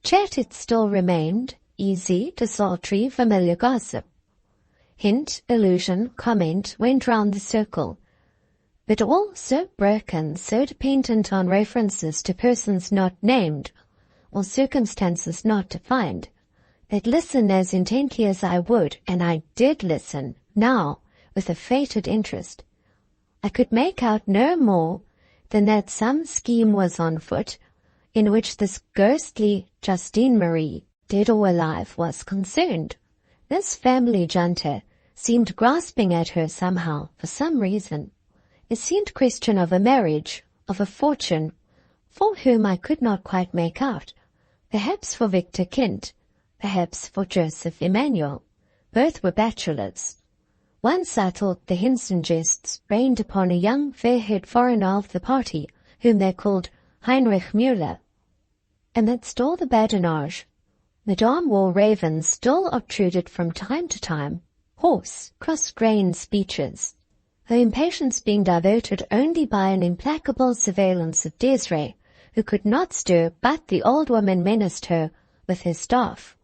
Chat it still remained, easy, desultory, familiar gossip. Hint, allusion, comment went round the circle, but all so broken, so dependent on references to persons not named, or circumstances not defined, that listen as intently as I would, and I did listen, now, with a fated interest, I could make out no more than that some scheme was on foot, in which this ghostly Justine Marie, dead or alive, was concerned. This family junta seemed grasping at her somehow, for some reason. It seemed question of a marriage, of a fortune, for whom I could not quite make out. Perhaps for Victor Kint, perhaps for Joseph Emmanuel. Both were bachelors. Once I thought the hints and jests rained upon a young fair-haired foreigner of the party, whom they called Heinrich Müller. Amidst all the badinage, Madame Walravens still obtruded from time to time hoarse, cross-grained speeches, her impatience being diverted only by an implacable surveillance of Desiree, who could not stir but the old woman menaced her with her staff.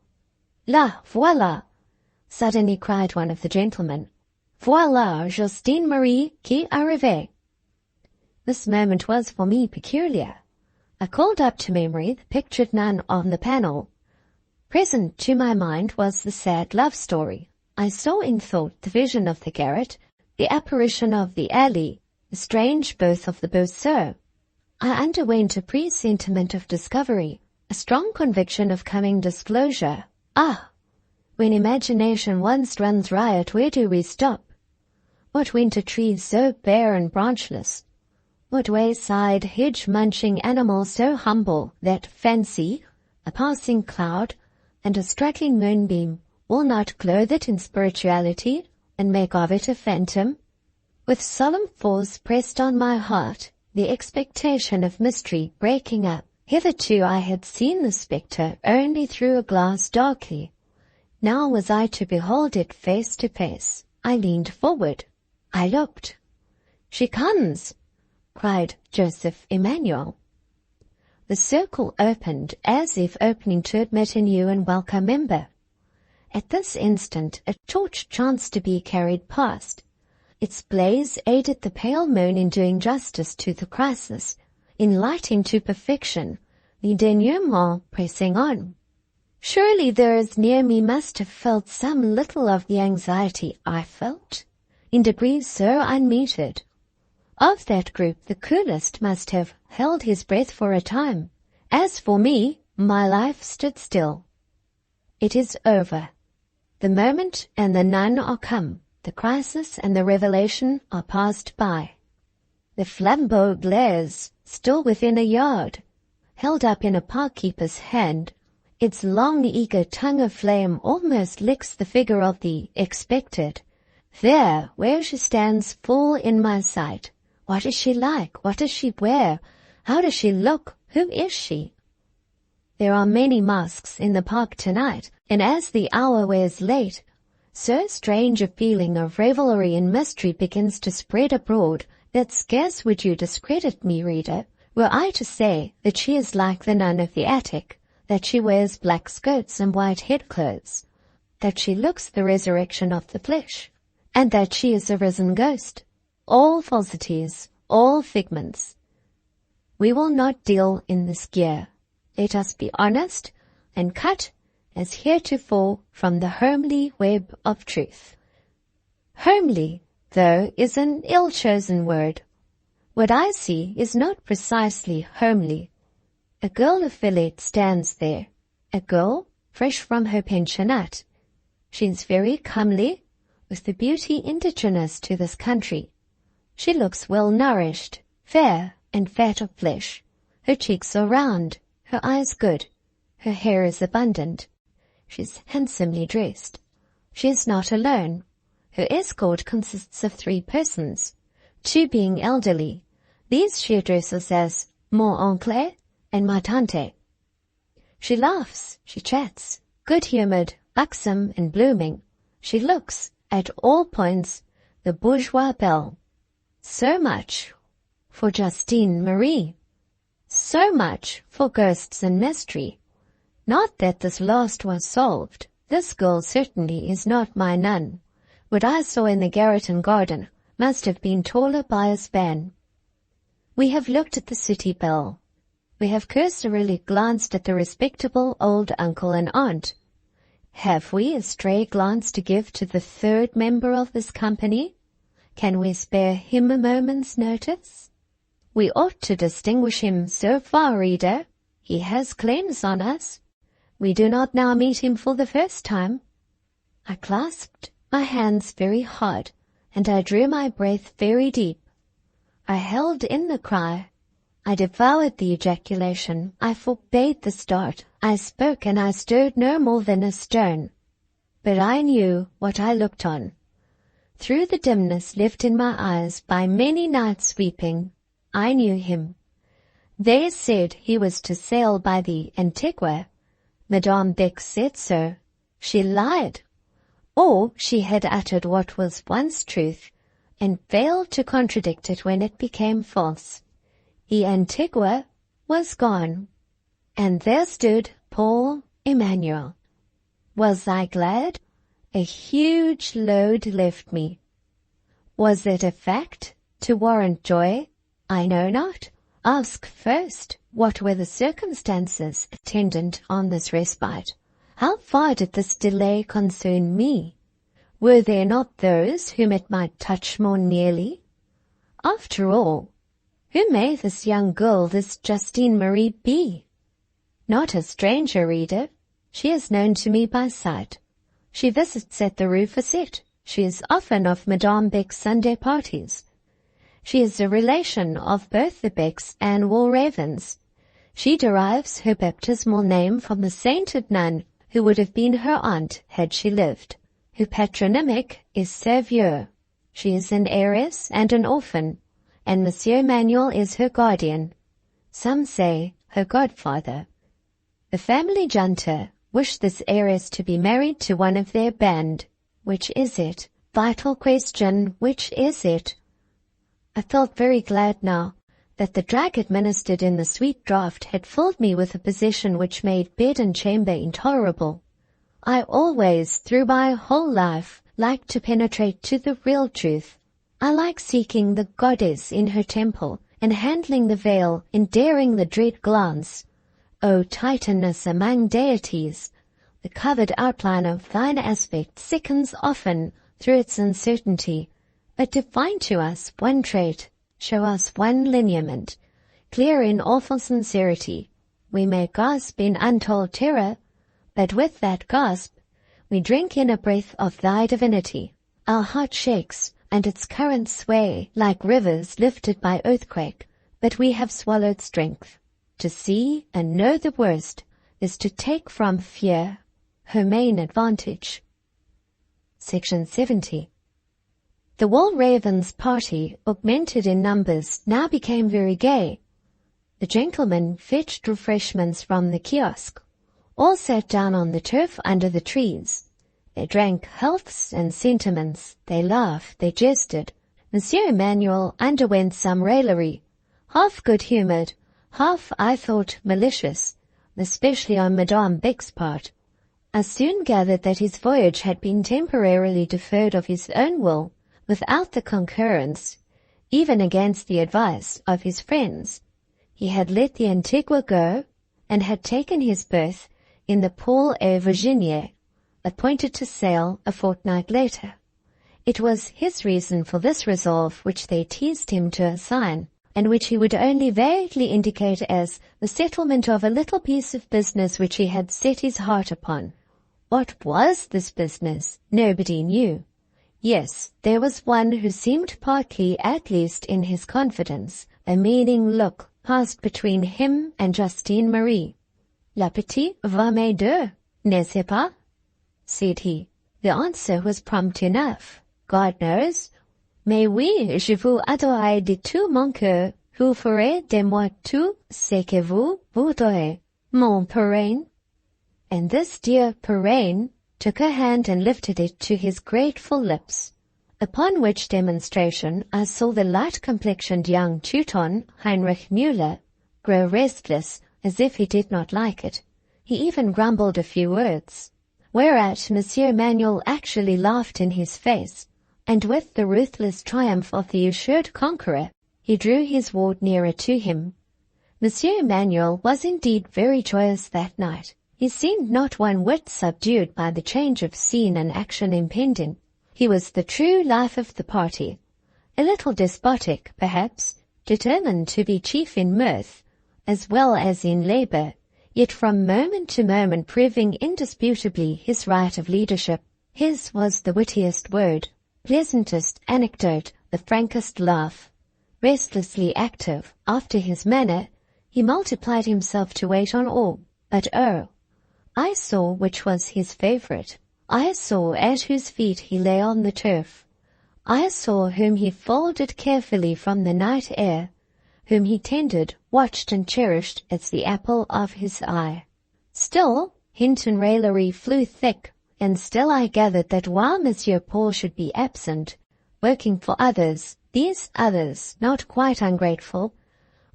"La, voilà!" suddenly cried one of the gentlemen. "Voilà Justine Marie qui arrive." This moment was for me peculiar. I called up to memory the pictured nun on the panel. Present to my mind was the sad love story. I saw in thought the vision of the garret, the apparition of the alley, the strange birth of the berceau. I underwent a presentiment of discovery, a strong conviction of coming disclosure. Ah! When imagination once runs riot, where do we stop? What winter trees so bare and branchless? What wayside, hedge-munching animal so humble that fancy, a passing cloud, and a struggling moonbeam will not clothe it in spirituality and make of it a phantom? With solemn force pressed on my heart the expectation of mystery breaking up. Hitherto I had seen the spectre only through a glass darkly. Now was I to behold it face to face. I leaned forward. I looked. "She comes!" cried Joseph Emmanuel. The circle opened as if opening to admit a new and welcome member. At this instant a torch chanced to be carried past. Its blaze aided the pale moon in doing justice to the crisis, in lighting to perfection the denouement pressing on. Surely those near me must have felt some little of the anxiety I felt, in degrees so unmetered. Of that group the coolest must have held his breath for a time. As for me, my life stood still. It is over. The moment and the nun are come. The crisis and the revelation are passed by. The flambeau glares, still within a yard, held up in a park-keeper's hand. Its long, eager tongue of flame almost licks the figure of the expected. There, where she stands full in my sight. What is she like? What does she wear? How does she look? Who is she? There are many masks in the park tonight, and as the hour wears late, so strange a feeling of revelry and mystery begins to spread abroad that scarce would you discredit me, reader, were I to say that she is like the nun of the attic, that she wears black skirts and white head-clothes, that she looks the resurrection of the flesh, and that she is a risen ghost. All falsities, all figments. We will not deal in this gear. Let us be honest and cut, as heretofore, from the homely web of truth. Homely, though, is an ill-chosen word. What I see is not precisely homely. A girl of Villette stands there, a girl fresh from her pensionnat. She is very comely, with the beauty indigenous to this country. She looks well-nourished, fair and fat of flesh. Her cheeks are round, her eyes good, her hair is abundant. She is handsomely dressed. She is not alone. Her escort consists of 3 persons, 2 being elderly. These she addresses as mon oncle and ma tante. She laughs, she chats, good-humoured, buxom and blooming. She looks, at all points, the bourgeois belle. So much for Justine Marie. So much for ghosts and mystery. Not that this last was solved. This girl certainly is not my nun. What I saw in the garret and garden must have been taller by a span. We have looked at the sooty belle. We have cursorily glanced at the respectable old uncle and aunt. Have we a stray glance to give to the 3rd member of this company? Can we spare him a moment's notice? We ought to distinguish him so far, reader. He has claims on us. We do not now meet him for the first time. I clasped my hands very hard, and I drew my breath very deep. I held in the cry. I devoured the ejaculation. I forbade the start. I spoke, and I stirred no more than a stone. But I knew what I looked on. Through the dimness left in my eyes by many nights weeping, I knew him. They said he was to sail by the Antigua. Madame Beck said so. She lied. Or she had uttered what was once truth, and failed to contradict it when it became false. The Antigua was gone, and there stood Paul Emmanuel. Was I glad? A huge load left me. Was it a fact to warrant joy? I know not. Ask first, what were the circumstances attendant on this respite? How far did this delay concern me? Were there not those whom it might touch more nearly? After all, who may this young girl, this Justine Marie, be? Not a stranger, reader. She is known to me by sight. She visits at the Rue Facette. She is often of Madame Beck's Sunday parties. She is a relation of both the Becks and Walravens. She derives her baptismal name from the sainted nun who would have been her aunt had she lived. Her patronymic is Servieux. She is an heiress and an orphan, and Monsieur Manuel is her guardian. Some say her godfather. The family junta wish this heiress to be married to one of their band. Which is it? Vital question, which is it? I felt very glad now that the drug administered in the sweet draught had filled me with a possession which made bed and chamber intolerable. I always, through my whole life, liked to penetrate to the real truth. I like seeking the goddess in her temple, and handling the veil, and daring the dread glance. O Titaness among deities! The covered outline of thine aspect sickens often through its uncertainty. But define to us one trait, show us one lineament, clear in awful sincerity. We may gasp in untold terror, but with that gasp we drink in a breath of thy divinity. Our heart shakes, and its currents sway like rivers lifted by earthquake, but we have swallowed strength. To see and know the worst is to take from fear her main advantage. Section 70. The Walravens' party, augmented in numbers, now became very gay. The gentlemen fetched refreshments from the kiosk. All sat down on the turf under the trees. They drank healths and sentiments. They laughed, they jested. Monsieur Emmanuel underwent some raillery, half good-humoured, half, I thought, malicious, especially on Madame Beck's part. I soon gathered that his voyage had been temporarily deferred of his own will, without the concurrence, even against the advice, of his friends. He had let the Antigua go, and had taken his berth in the Paul et Virginie, appointed to sail a fortnight later. It was his reason for this resolve which they teased him to assign, and which he would only vaguely indicate as the settlement of a little piece of business which he had set his heart upon. What was this business? Nobody knew. Yes, there was one who seemed partly, at least in his confidence. A meaning look passed between him and Justine Marie. La petite va m'aider, n'est-ce pas? Said he. The answer was prompt enough. God knows. Mais oui, je vous adorerai de tout mon cœur. Vous ferez de moi tout ce que vous voudrez, mon parrain. And this dear parrain took her hand and lifted it to his grateful lips, upon which demonstration I saw the light-complexioned young Teuton, Heinrich Müller, grow restless as if he did not like it. He even grumbled a few words, whereat Monsieur Manuel actually laughed in his face, and with the ruthless triumph of the assured conqueror, he drew his ward nearer to him. Monsieur Manuel was indeed very joyous that night. He seemed not one whit subdued by the change of scene and action impending. He was the true life of the party, a little despotic, perhaps, determined to be chief in mirth, as well as in labour, yet from moment to moment proving indisputably his right of leadership. His was the wittiest word, pleasantest anecdote, the frankest laugh. Restlessly active, after his manner, he multiplied himself to wait on all. But oh, I saw which was his favourite. I saw at whose feet he lay on the turf. I saw whom he folded carefully from the night air, whom he tended, watched and cherished as the apple of his eye. Still, hint and raillery flew thick, and still I gathered that while Monsieur Paul should be absent, working for others, these others, not quite ungrateful,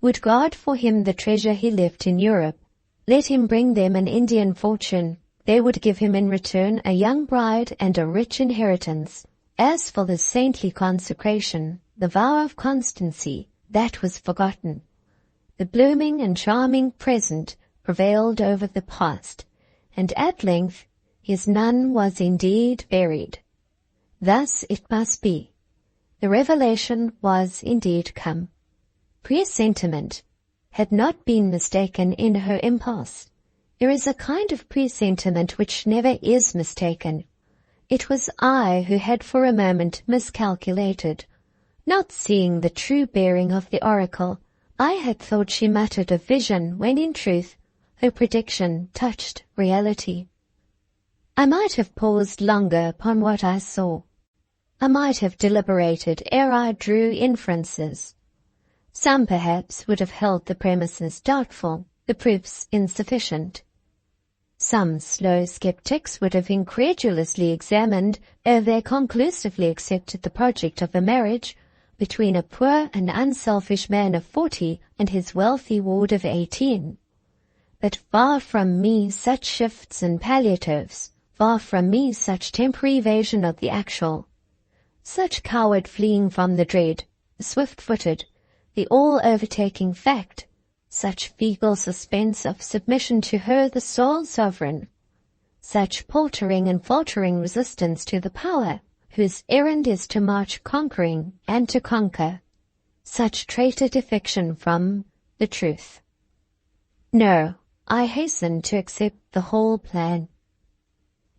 would guard for him the treasure he left in Europe. Let him bring them an Indian fortune. They would give him in return a young bride and a rich inheritance. As for the saintly consecration, the vow of constancy, that was forgotten. The blooming and charming present prevailed over the past, and at length his nun was indeed buried. Thus it must be. The revelation was indeed come. Presentiment had not been mistaken in her impulse. There is a kind of presentiment which never is mistaken. It was I who had for a moment miscalculated. Not seeing the true bearing of the oracle, I had thought she muttered of vision when in truth her prediction touched reality. I might have paused longer upon what I saw. I might have deliberated ere I drew inferences. Some perhaps would have held the premises doubtful, the proofs insufficient. Some slow sceptics would have incredulously examined ere they conclusively accepted the project of a marriage between a poor and unselfish man of 40 and his wealthy ward of 18. But far from me such shifts and palliatives, far from me such temporary evasion of the actual, such coward fleeing from the dread, the swift-footed, the all-overtaking fact, such feeble suspense of submission to her the sole sovereign, such paltering and faltering resistance to the power whose errand is to march conquering and to conquer, such traitor defection from the truth. No, I hastened to accept the whole plan.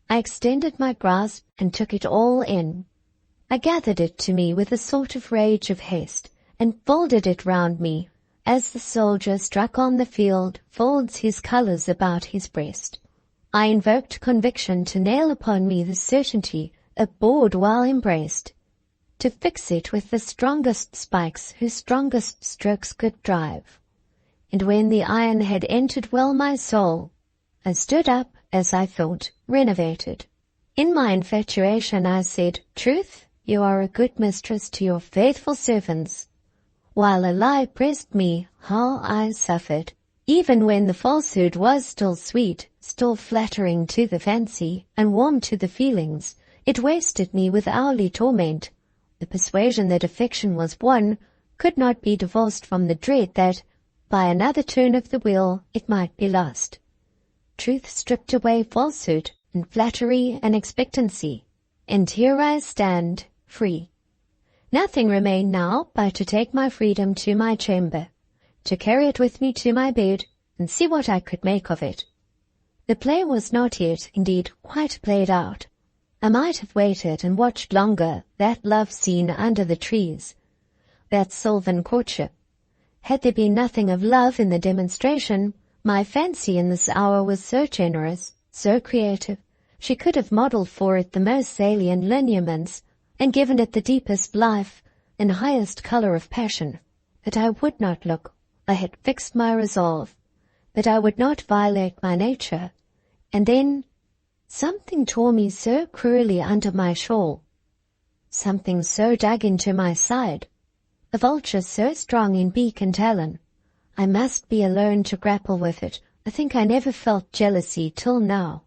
I extended my grasp and took it all in. I gathered it to me with a sort of rage of haste, and folded it round me, as the soldier struck on the field folds his colours about his breast. I invoked conviction to nail upon me the certainty, abhorred while embraced, to fix it with the strongest spikes whose strongest strokes could drive. And when the iron had entered well my soul, I stood up, as I thought, renovated. In my infatuation I said, "Truth, you are a good mistress to your faithful servants." While a lie pressed me, how I suffered. Even when the falsehood was still sweet, still flattering to the fancy, and warm to the feelings, it wasted me with hourly torment. The persuasion that affection was won could not be divorced from the dread that, by another turn of the wheel, it might be lost. Truth stripped away falsehood, and flattery and expectancy. And here I stand, free. Nothing remained now but to take my freedom to my chamber, to carry it with me to my bed, and see what I could make of it. The play was not yet, indeed, quite played out. I might have waited and watched longer that love scene under the trees, that sylvan courtship. Had there been nothing of love in the demonstration, my fancy in this hour was so generous, so creative, she could have modelled for it the most salient lineaments, and given it the deepest life and highest colour of passion. But I would not look. I had fixed my resolve, but I would not violate my nature. And then something tore me so cruelly under my shawl, something so dug into my side, a vulture so strong in beak and talon. I must be alone to grapple with it. I think I never felt jealousy till now.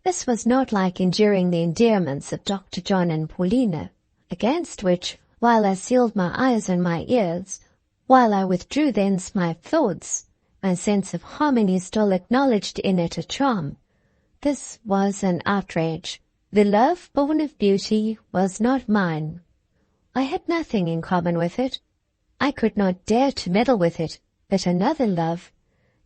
This was not like enduring the endearments of Dr. John and Paulina, against which, while I sealed my eyes and my ears, while I withdrew thence my thoughts, my sense of harmony still acknowledged in it a charm. This was an outrage. The love born of beauty was not mine. I had nothing in common with it. I could not dare to meddle with it, but another love,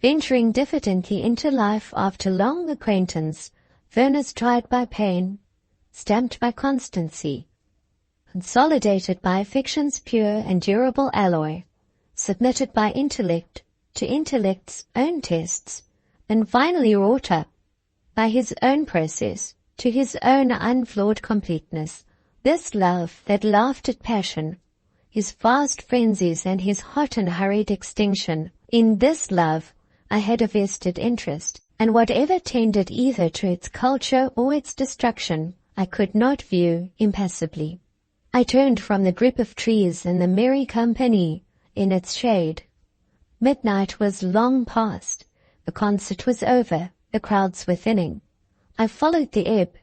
venturing diffidently into life after long acquaintance, furnace tried by pain, stamped by constancy, consolidated by fiction's pure and durable alloy, submitted by intellect to intellect's own tests, and finally wrought up by his own process to his own unflawed completeness. This love that laughed at passion, his vast frenzies and his hot and hurried extinction, in this love I had a vested interest, and whatever tended either to its culture or its destruction, I could not view impassively. I turned from the group of trees and the merry company in its shade. Midnight was long past. The concert was over. The crowds were thinning. I followed the ebb.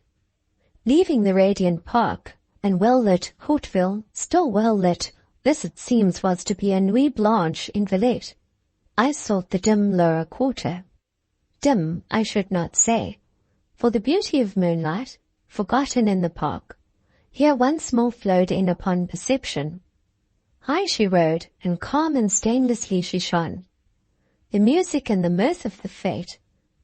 Leaving the radiant park and well-lit Hauteville, still well-lit, this it seems was to be a nuit blanche in Villette, I sought the dim lower quarter. Dim, I should not say, for the beauty of moonlight, forgotten in the park, here once more flowed in upon perception. High she rode, and calm and stainlessly she shone. The music and the mirth of the fete,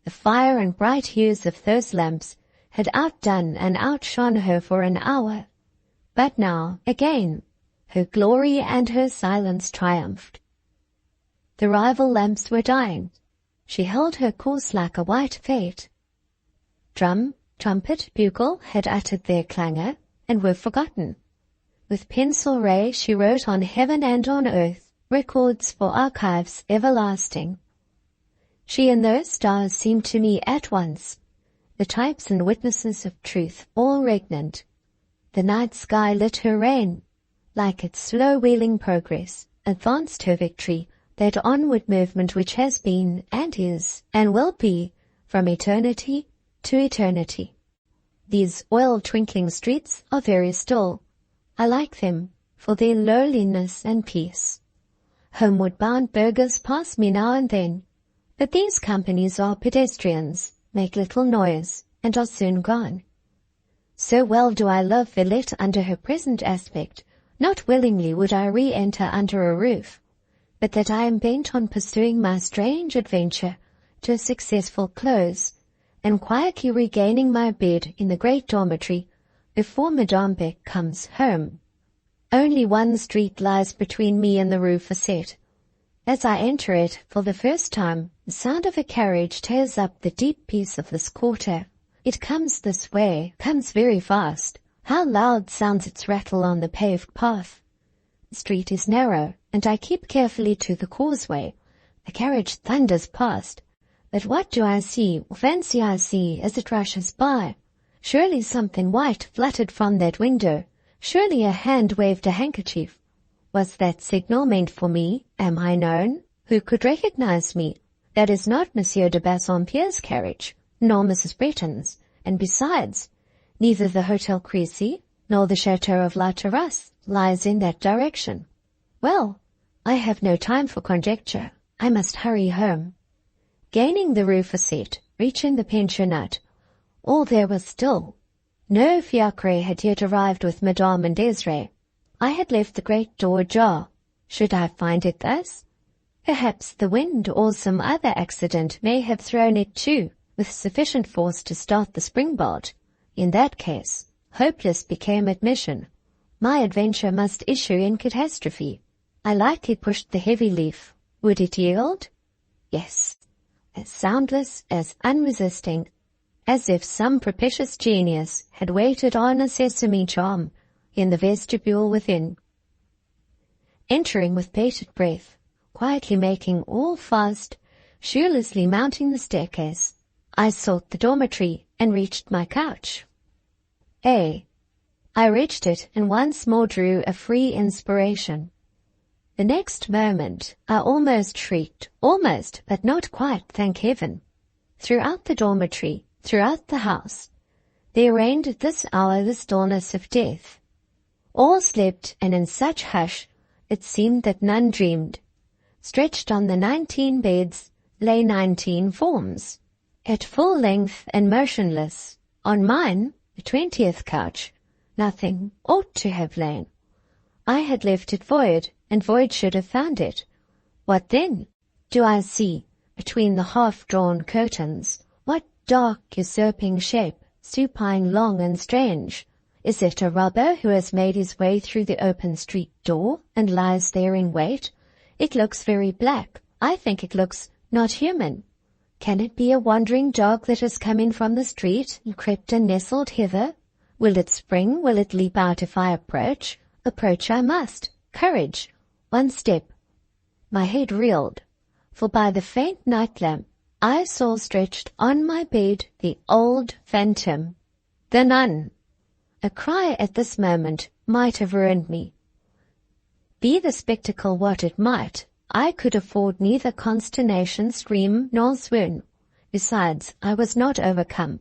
the fire and bright hues of those lamps, had outdone and outshone her for an hour. But now, again, her glory and her silence triumphed. The rival lamps were dying. She held her course like a white fate. Drum, trumpet, bugle had uttered their clangor, and were forgotten. With pencil ray she wrote on heaven and on earth records for archives everlasting. She and those stars seemed to me at once the types and witnesses of truth, all regnant. The night sky lit her reign, like its slow-wheeling progress, advanced her victory, that onward movement which has been, and is, and will be, from eternity to eternity. These oil-twinkling streets are very still. I like them for their lowliness and peace. Homeward-bound burghers pass me now and then, but these companies are pedestrians, make little noise, and are soon gone. So well do I love Villette under her present aspect, not willingly would I re-enter under a roof, but that I am bent on pursuing my strange adventure to a successful close, and quietly regaining my bed in the great dormitory before Madame Beck comes home. Only one street lies between me and the Rue Facette. As I enter it for the first time, the sound of a carriage tears up the deep peace of this quarter. It comes this way, comes very fast. How loud sounds its rattle on the paved path. The street is narrow, and I keep carefully to the causeway. The carriage thunders past. But what do I see, or fancy I see, as it rushes by? Surely something white fluttered from that window. Surely a hand waved a handkerchief. Was that signal meant for me? Am I known? Who could recognize me? That is not Monsieur de Bassompierre's carriage, nor Mrs. Breton's, and besides, neither the Hotel Crécy nor the Chateau of La Terrasse lies in that direction. Well, I have no time for conjecture. I must hurry home. Gaining the Rue Facette, reaching the pensionnat, all there was still. No fiacre had yet arrived with Madame and Desiree. I had left the great door ajar. Should I find it thus? Perhaps the wind or some other accident may have thrown it to, with sufficient force to start the springboard. In that case, hopeless became admission. My adventure must issue in catastrophe. I lightly pushed the heavy leaf. Would it yield? Yes. As soundless, as unresisting, as if some propitious genius had waited on a sesame charm in the vestibule within. Entering with bated breath, quietly making all fast, shoelessly mounting the staircase, I sought the dormitory and reached my couch. I reached it and once more drew a free inspiration. The next moment I almost shrieked, almost, but not quite, thank heaven. Throughout the dormitory, throughout the house, there reigned at this hour the stillness of death. All slept, and in such hush it seemed that none dreamed. Stretched on the 19 beds lay 19 forms, at full length and motionless. On mine, the 20th couch, nothing ought to have lain. I had left it void, and void should have found it. What then? Do I see, between the half-drawn curtains, what dark usurping shape, supine long and strange? Is it a robber who has made his way through the open street door, and lies there in wait? It looks very black. I think it looks not human. Can it be a wandering dog that has come in from the street, and crept and nestled hither? Will it spring? Will it leap out if I approach? Approach I must. Courage. One step. My head reeled, for by the faint night lamp I saw stretched on my bed the old phantom, the nun. A cry at this moment might have ruined me. Be the spectacle what it might, I could afford neither consternation, scream, nor swoon. Besides, I was not overcome.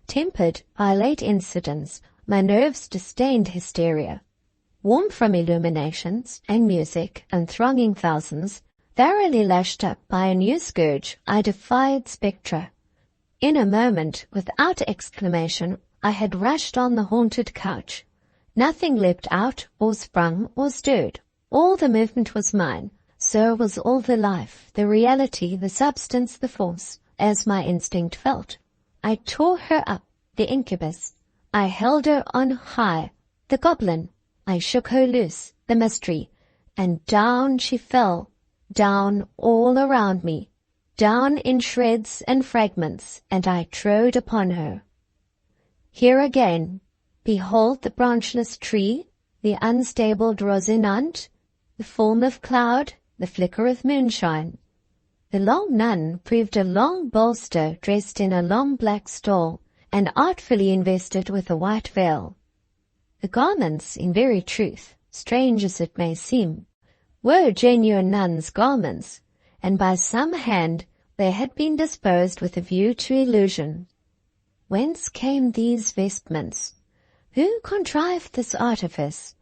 Tempered by late incidents, my nerves disdained hysteria. Warm from illuminations and music and thronging thousands, thoroughly lashed up by a new scourge, I defied spectra. In a moment, without exclamation, I had rushed on the haunted couch. Nothing leapt out or sprung or stirred. All the movement was mine. So was all the life, the reality, the substance, the force, as my instinct felt. I tore her up, the incubus. I held her on high, the goblin. I shook her loose, the mystery, and down she fell, down all around me, down in shreds and fragments, and I trode upon her. Here again, behold the branchless tree, the unstable Rosinante, the form of cloud, the flicker of moonshine. The long nun proved a long bolster dressed in a long black stole, and artfully invested with a white veil. The garments, in very truth, strange as it may seem, were genuine nuns' garments, and by some hand they had been disposed with a view to illusion. Whence came these vestments? Who contrived this artifice?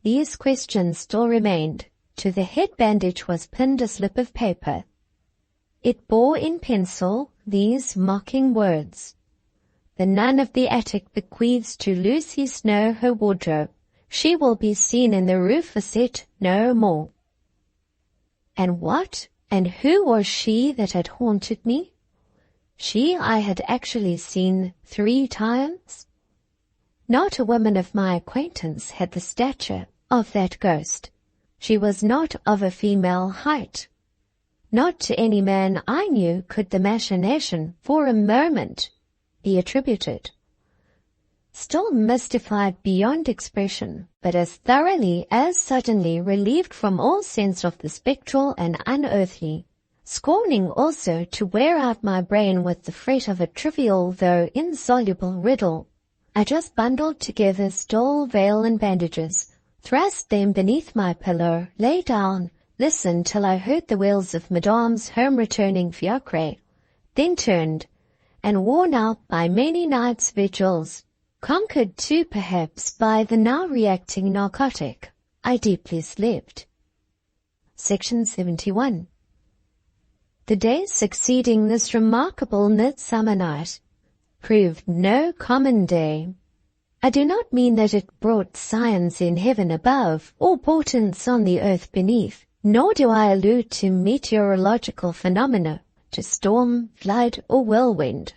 These questions still remained. To the head bandage was pinned a slip of paper. It bore in pencil these mocking words: "The nun of the attic bequeaths to Lucy Snowe her wardrobe. She will be seen in the roof facet no more." And what and who was she that had haunted me? She I had actually seen 3 times. Not a woman of my acquaintance had the stature of that ghost. She was not of a female height. Not to any man I knew could the machination for a moment be attributed. Still mystified beyond expression, but as thoroughly as suddenly relieved from all sense of the spectral and unearthly, scorning also to wear out my brain with the fret of a trivial though insoluble riddle, I just bundled together stole, veil, and bandages, thrust them beneath my pillow, lay down, listened till I heard the wheels of Madame's home-returning fiacre, then turned, and worn out by many nights' vigils, conquered too perhaps by the now reacting narcotic, I deeply slept. Section 71. The days succeeding this remarkable midsummer night proved no common day. I do not mean that it brought signs in heaven above or portents on the earth beneath, nor do I allude to meteorological phenomena, to storm, flood, or whirlwind.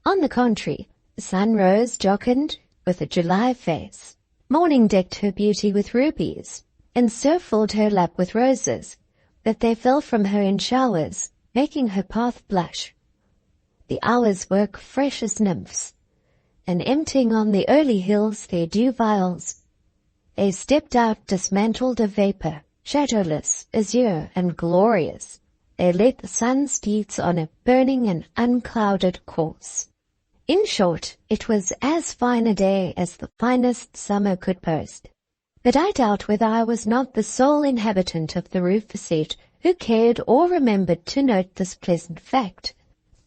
On the contrary, the sun rose jocund with a July face. Morning decked her beauty with rubies, and so filled her lap with roses, that they fell from her in showers, making her path blush. The hours work fresh as nymphs, and emptying on the early hills their dew vials, they stepped out dismantled of vapor, shadowless, azure, and glorious. They led the sun's deeds on a burning and unclouded course. In short, it was as fine a day as the finest summer could boast. But I doubt whether I was not the sole inhabitant of the roof facet who cared or remembered to note this pleasant fact.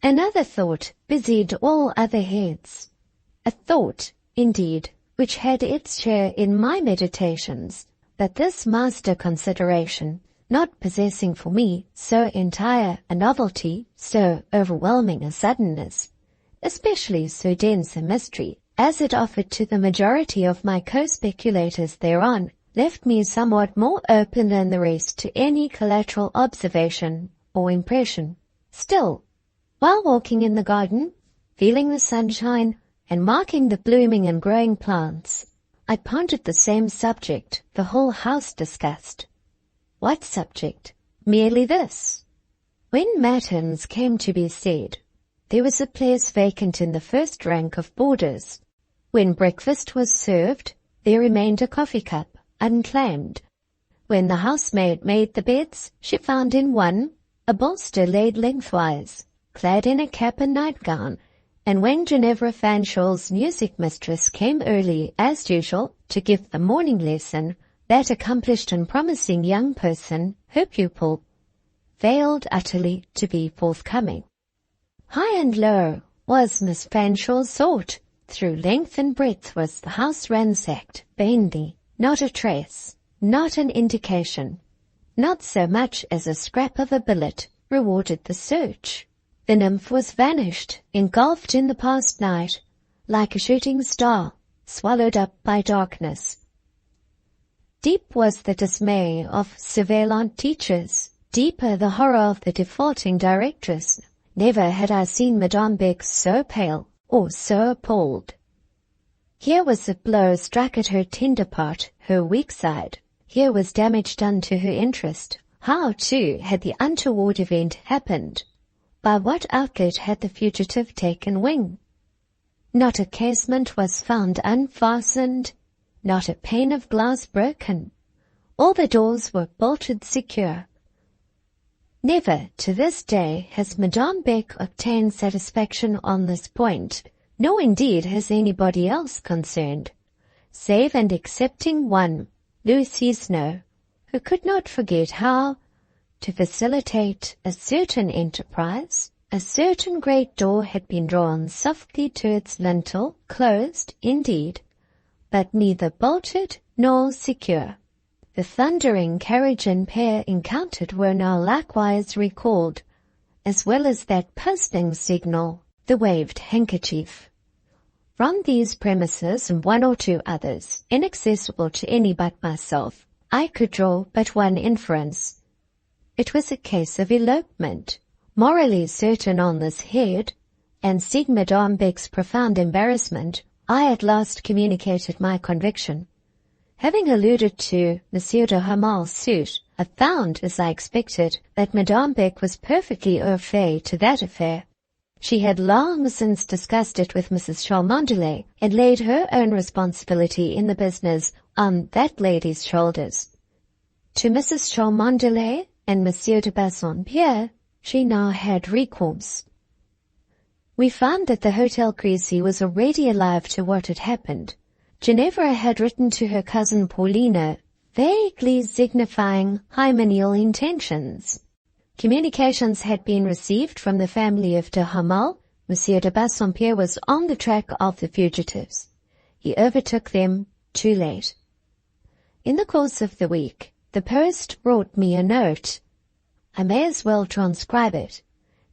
Another thought busied all other heads. A thought, indeed, which had its share in my meditations, but this master consideration, not possessing for me so entire a novelty, so overwhelming a suddenness, especially so dense a mystery, as it offered to the majority of my co-speculators thereon, left me somewhat more open than the rest to any collateral observation or impression. Still, while walking in the garden, feeling the sunshine, and marking the blooming and growing plants, I pondered the same subject the whole house discussed. What subject? Merely this. When matins came to be said, there was a place vacant in the first rank of boarders. When breakfast was served, there remained a coffee cup, unclaimed. When the housemaid made the beds, she found in one a bolster laid lengthwise, clad in a cap and nightgown, and when Ginevra Fanshaw's music mistress came early, as usual, to give the morning lesson, that accomplished and promising young person, her pupil, failed utterly to be forthcoming. High and low was Miss Fanshaw's thought. Through length and breadth was the house ransacked, vainly, not a trace, not an indication, not so much as a scrap of a billet rewarded the search. The nymph was vanished, engulfed in the past night, like a shooting star, swallowed up by darkness. Deep was the dismay of surveillant teachers, deeper the horror of the defaulting directress. Never had I seen Madame Beck so pale or so appalled. Here was a blow struck at her tender part, her weak side. Here was damage done to her interest. How, too, had the untoward event happened? By what outlet had the fugitive taken wing? Not a casement was found unfastened, not a pane of glass broken. All the doors were bolted secure. Never to this day has Madame Beck obtained satisfaction on this point, nor indeed has anybody else concerned, save and excepting one, Lucy Snowe, who could not forget how, to facilitate a certain enterprise, a certain great door had been drawn softly to its lintel, closed, indeed, but neither bolted nor secure. The thundering carriage and pair encountered were now likewise recalled, as well as that puzzling signal, the waved handkerchief. From these premises and one or two others, inaccessible to any but myself, I could draw but one inference. It was a case of elopement. Morally certain on this head, and seeing Madame Beck's profound embarrassment, I at last communicated my conviction. Having alluded to Monsieur de Hamal's suit, I found, as I expected, that Madame Beck was perfectly au fait to that affair. She had long since discussed it with Mrs. Cholmondeley, and laid her own responsibility in the business on that lady's shoulders. To Mrs. Cholmondeley and Monsieur de Bassompierre she now had recourse. We found that the Hotel Crécy was already alive to what had happened. Ginevra had written to her cousin Paulina, vaguely signifying hymeneal intentions. Communications had been received from the family of de Hamal. Monsieur de Bassompierre was on the track of the fugitives. He overtook them too late. In the course of the week, the post brought me a note. I may as well transcribe it.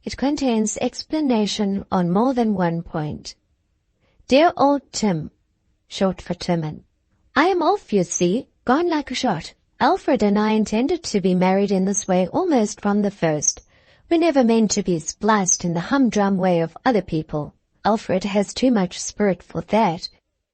It contains explanation on more than one point. Dear old Tim, short for Timon. I am off, you see, gone like a shot. Alfred and I intended to be married in this way almost from the first. We never meant to be spliced in the humdrum way of other people. Alfred has too much spirit for that.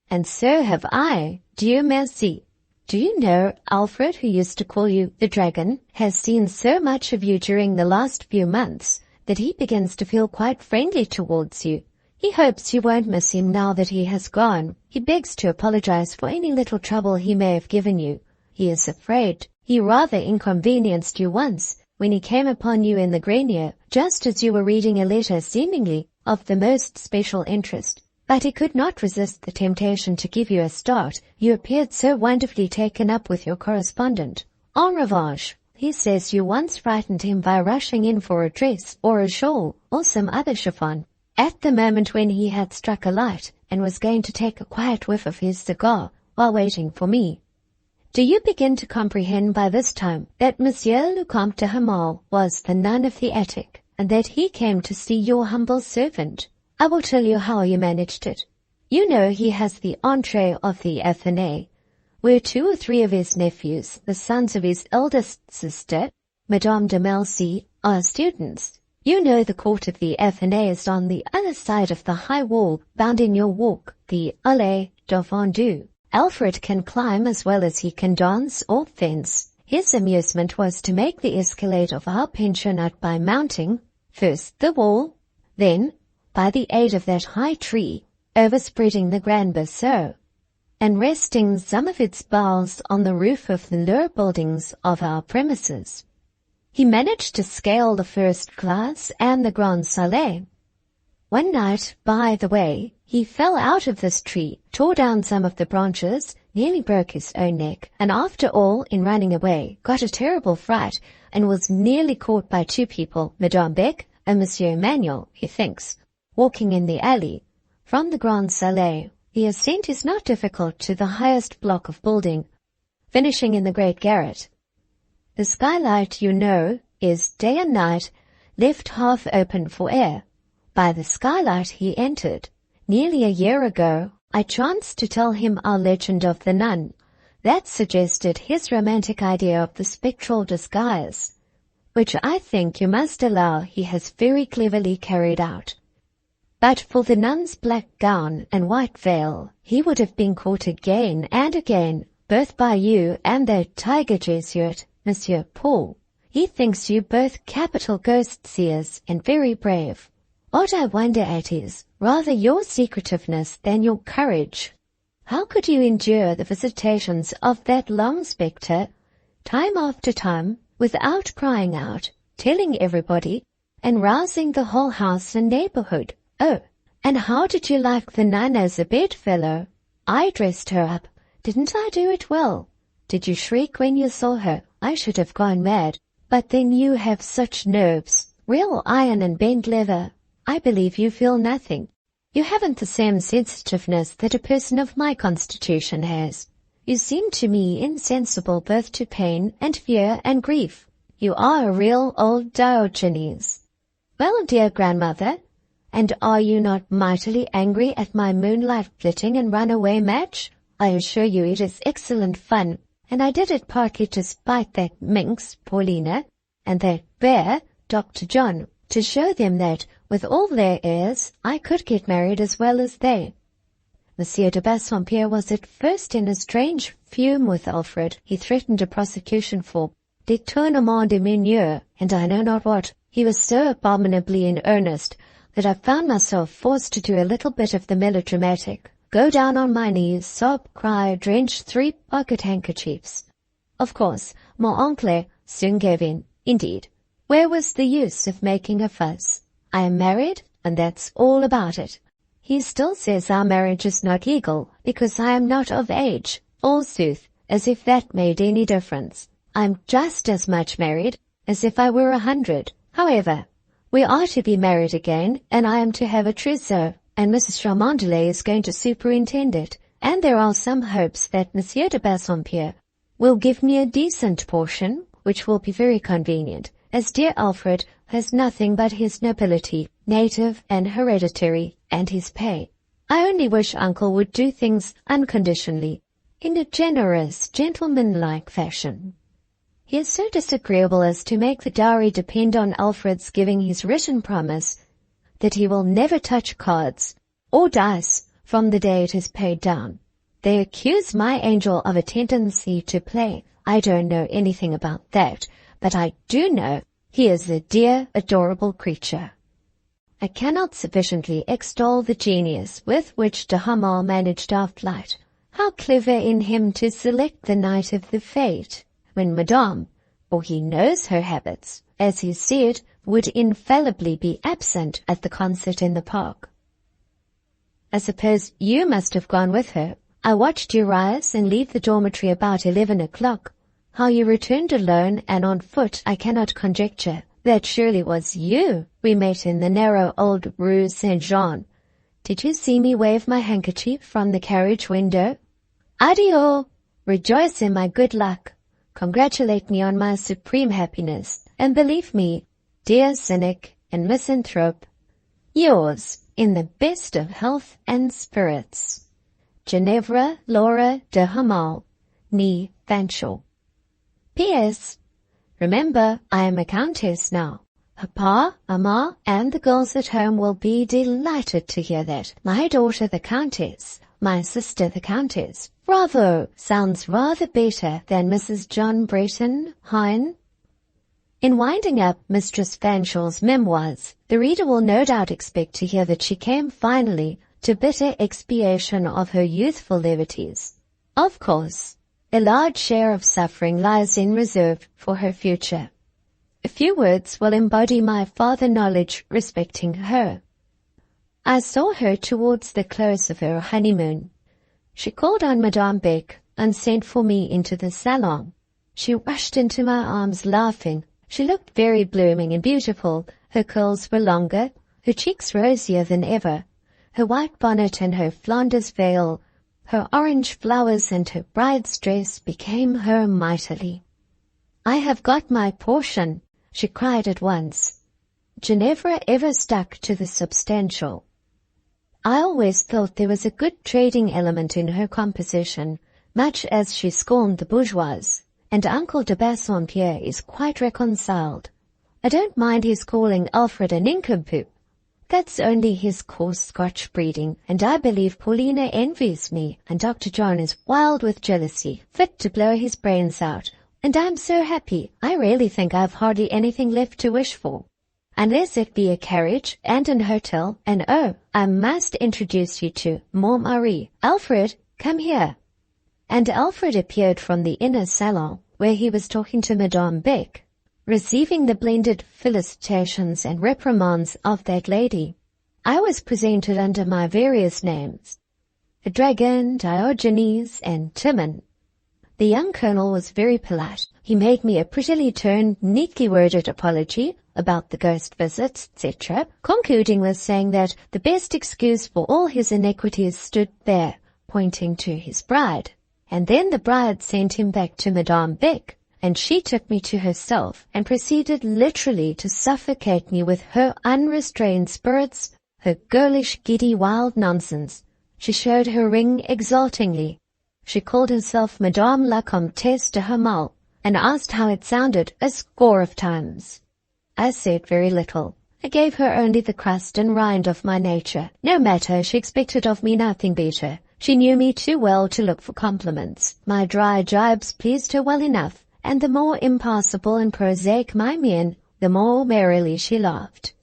And so have I. Dieu merci. Do you know, Alfred, who used to call you the dragon, has seen so much of you during the last few months that he begins to feel quite friendly towards you. He hopes you won't miss him now that he has gone. He begs to apologize for any little trouble he may have given you. He is afraid. He rather inconvenienced you once when he came upon you in the grenier, just as you were reading a letter seemingly of the most special interest. But he could not resist the temptation to give you a start. You appeared so wonderfully taken up with your correspondent. En revanche, he says you once frightened him by rushing in for a dress or a shawl or some other chiffon at the moment when he had struck a light and was going to take a quiet whiff of his cigar while waiting for me. Do you begin to comprehend by this time that Monsieur le Comte de Hamal was the nun of the attic, and that he came to see your humble servant? I will tell you how you managed it. You know he has the entree of the Athénée, where 2 or 3 of his nephews, the sons of his eldest sister, Madame de Melcy, are students. You know the court of the Athénée is on the other side of the high wall bounding your walk, the Allée de Vendu. Alfred can climb as well as he can dance or fence. His amusement was to make the escalade of our pensionnat by mounting, first the wall, then, by the aid of that high tree, overspreading the Grand Berceau, and resting some of its boughs on the roof of the lower buildings of our premises. He managed to scale the first class and the Grand Salé. One night, by the way, he fell out of this tree, tore down some of the branches, nearly broke his own neck, and after all, in running away, got a terrible fright, and was nearly caught by 2 people, Madame Beck and Monsieur Emmanuel, he thinks, walking in the alley. From the Grand Salé, the ascent is not difficult to the highest block of building, finishing in the great garret. The skylight, you know, is day and night left half open for air. By the skylight he entered. Nearly a year ago, I chanced to tell him our legend of the nun. That suggested his romantic idea of the spectral disguise, which I think you must allow he has very cleverly carried out. But for the nun's black gown and white veil, he would have been caught again and again, both by you and that tiger Jesuit, Monsieur Paul. He thinks you both capital ghost seers and very brave. What I wonder at is rather your secretiveness than your courage. How could you endure the visitations of that long spectre, time after time, without crying out, telling everybody, and rousing the whole house and neighborhood? Oh, and how did you like the nun as a bedfellow? I dressed her up. Didn't I do it well? Did you shriek when you saw her? I should have gone mad. But then you have such nerves, real iron and bent leather. I believe you feel nothing. You haven't the same sensitiveness that a person of my constitution has. You seem to me insensible both to pain and fear and grief. You are a real old Diogenes. Well, dear grandmother, and are you not mightily angry at my moonlight flitting and runaway match? I assure you it is excellent fun, and I did it partly to spite that minx, Paulina, and that bear, Dr. John, to show them that, with all their airs, I could get married as well as they. Monsieur de Bassompierre was at first in a strange fume with Alfred. He threatened a prosecution for détournement de mineur, and I know not what. He was so abominably in earnest that I found myself forced to do a little bit of the melodramatic. Go down on my knees, sob, cry, drench 3 pocket handkerchiefs. Of course, mon oncle soon gave in. Indeed, where was the use of making a fuss? I am married, and that's all about it. He still says our marriage is not legal, because I am not of age. Forsooth, as if that made any difference. I'm just as much married as if I were 100. However, we are to be married again, and I am to have a trousseau, and Mrs. Cholmondeley is going to superintend it, and there are some hopes that Monsieur de Bassompierre will give me a decent portion, which will be very convenient, as dear Alfred has nothing but his nobility, native and hereditary, and his pay. I only wish Uncle would do things unconditionally, in a generous, gentlemanlike fashion. He is so disagreeable as to make the dowry depend on Alfred's giving his written promise that he will never touch cards or dice from the day it is paid down. They accuse my angel of a tendency to play. I don't know anything about that, but I do know he is a dear, adorable creature. I cannot sufficiently extol the genius with which de Hamal managed our flight. How clever in him to select the night of the fete, when Madame, for he knows her habits, as he said, would infallibly be absent at the concert in the park. I suppose you must have gone with her. I watched you rise and leave the dormitory about 11 o'clock. How you returned alone and on foot I cannot conjecture. That surely was you we met in the narrow old Rue Saint-Jean. Did you see me wave my handkerchief from the carriage window? Adieu! Rejoice in my good luck. Congratulate me on my supreme happiness, and believe me, dear cynic and misanthrope, yours in the best of health and spirits, Ginevra Laura de Hamal, née Fanshawe. P.S. Remember, I am a countess now. Papa, Mamma, and the girls at home will be delighted to hear that. My daughter the countess, my sister the countess. Bravo! Sounds rather better than Mrs. John Breton Hine. In winding up Mistress Fanshawe's memoirs, the reader will no doubt expect to hear that she came finally to bitter expiation of her youthful levities. Of course, a large share of suffering lies in reserve for her future. A few words will embody my farther knowledge respecting her. I saw her towards the close of her honeymoon. She called on Madame Beck and sent for me into the salon. She rushed into my arms laughing. She looked very blooming and beautiful. Her curls were longer, her cheeks rosier than ever. Her white bonnet and her Flanders veil, her orange flowers and her bride's dress became her mightily. I have got my portion, she cried at once. Ginevra ever stuck to the substantial. I always thought there was a good trading element in her composition, much as she scorned the bourgeoise, and Uncle de Bassompierre is quite reconciled. I don't mind his calling Alfred a nincompoop. That's only his coarse Scotch breeding, and I believe Paulina envies me, and Dr. John is wild with jealousy, fit to blow his brains out, and I'm so happy, I really think I've hardly anything left to wish for. Unless it be a carriage and an hotel, and oh, I must introduce you to Montmarie. Alfred, come here. And Alfred appeared from the inner salon, where he was talking to Madame Beck, receiving the blended felicitations and reprimands of that lady. I was presented under my various names, the Dragon, Diogenes, and Timon. The young colonel was very polite. He made me a prettily turned, neatly worded apology about the ghost visits, etc., concluding with saying that the best excuse for all his iniquities stood there, pointing to his bride. And then the bride sent him back to Madame Beck, and she took me to herself and proceeded literally to suffocate me with her unrestrained spirits, her girlish, giddy, wild nonsense. She showed her ring exultingly. She called herself Madame la Comtesse de Hamal, and asked how it sounded a score of times. I said very little. I gave her only the crust and rind of my nature. No matter, she expected of me nothing better. She knew me too well to look for compliments. My dry jibes pleased her well enough, and the more impassable and prosaic my mien, the more merrily she laughed.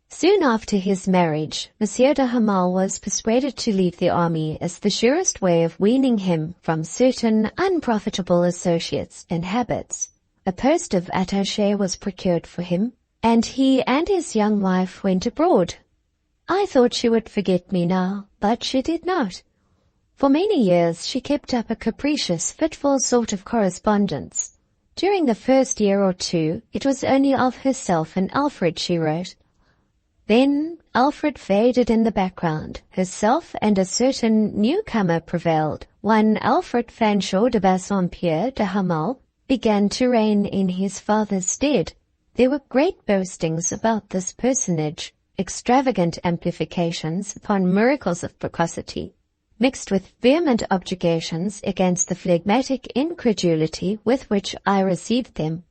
Soon after his marriage, Monsieur de Hamal was persuaded to leave the army as the surest way of weaning him from certain unprofitable associates and habits. A post of attaché was procured for him, and he and his young wife went abroad. I thought she would forget me now, but she did not. For many years she kept up a capricious, fitful sort of correspondence. During the first year or two, it was only of herself and Alfred she wrote. Then Alfred faded in the background. Herself and a certain newcomer prevailed. One Alfred Fanshawe de Bassompierre de Hamal began to reign in his father's stead. There were great boastings about this personage. extravagant amplifications upon miracles of precocity, mixed with vehement objurgations against the phlegmatic incredulity with which I received them.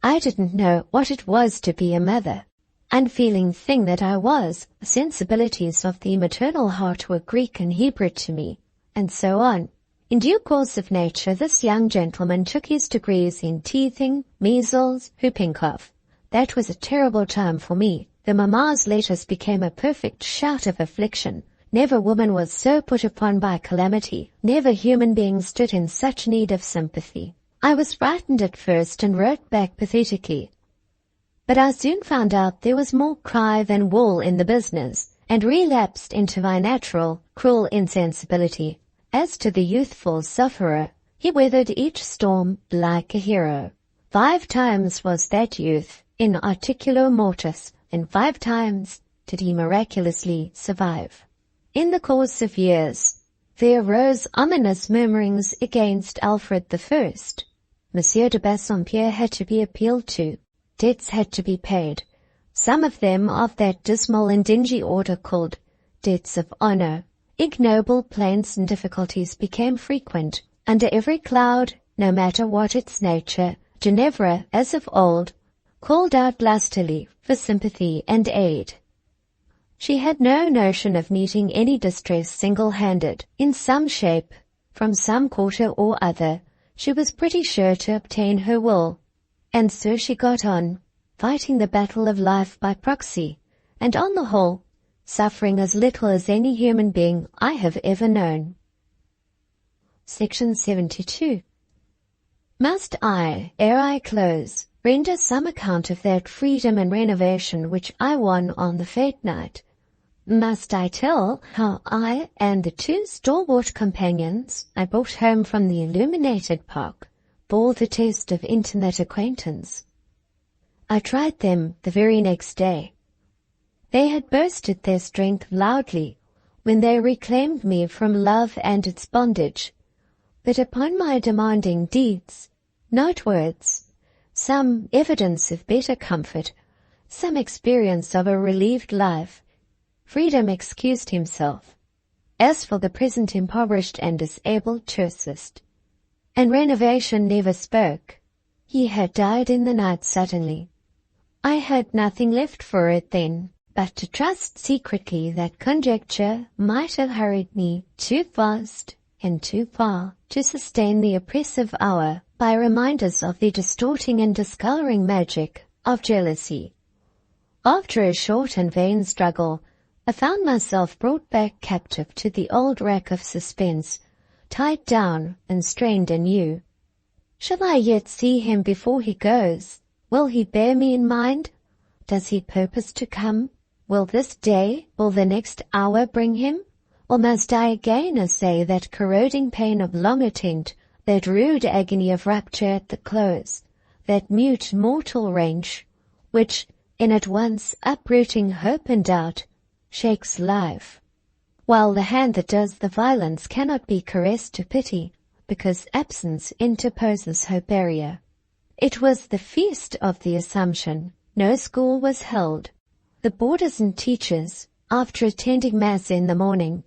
I didn't know what it was to be a mother. Unfeeling thing that I was, the sensibilities of the maternal heart were Greek and Hebrew to me, and so on. In due course of nature, this young gentleman took his degrees in teething, measles, whooping cough. That was a terrible time for me. The mamma's letters became a perfect shout of affliction. Never woman was so put upon by calamity. Never human being stood in such need of sympathy. I was frightened at first and wrote back pathetically. But I soon found out there was more cry than wool in the business, and relapsed into my natural, cruel insensibility. As to the youthful sufferer, he weathered each storm like a hero. 5 times was that youth in articulo mortis, and 5 times did he miraculously survive. In the course of years, there arose ominous murmurings against Alfred I. Monsieur de Bassompierre had to be appealed to. Debts had to be paid, some of them of that dismal and dingy order called debts of honor. Ignoble plaints and difficulties became frequent. Under every cloud, no matter what its nature, Ginevra, as of old, called out lustily for sympathy and aid. She had no notion of meeting any distress single-handed. In some shape, from some quarter or other, she was pretty sure to obtain her will. And so she got on, fighting the battle of life by proxy, and on the whole, suffering as little as any human being I have ever known. Section 72. Must I, ere I close, render some account of that freedom and renovation which I won on the fete night? Must I tell how I and the 2 stalwart companions I brought home from the illuminated park bore the test of intimate acquaintance? I tried them the very next day. They had boasted their strength loudly when they reclaimed me from love and its bondage, but upon my demanding deeds, not words, some evidence of better comfort, some experience of a relieved life, Freedom excused himself. As for the present impoverished and disabled tersist, and Renovation never spoke. He had died in the night suddenly. I had nothing left for it then, but to trust secretly that conjecture might have hurried me too fast and too far to sustain the oppressive hour by reminders of the distorting and discoloring magic of jealousy. After a short and vain struggle, I found myself brought back captive to the old rack of suspense, tied down and strained anew. Shall I yet see him before he goes? Will he bear me in mind? Does he purpose to come? Will this day or the next hour bring him? Or must I again essay that corroding pain of long attent, that rude agony of rapture at the close, that mute mortal wrench, which, in at once uprooting hope and doubt, shakes life, while the hand that does the violence cannot be caressed to pity, because absence interposes her barrier. It was the feast of the Assumption. No school was held. The boarders and teachers, after attending Mass in the morning,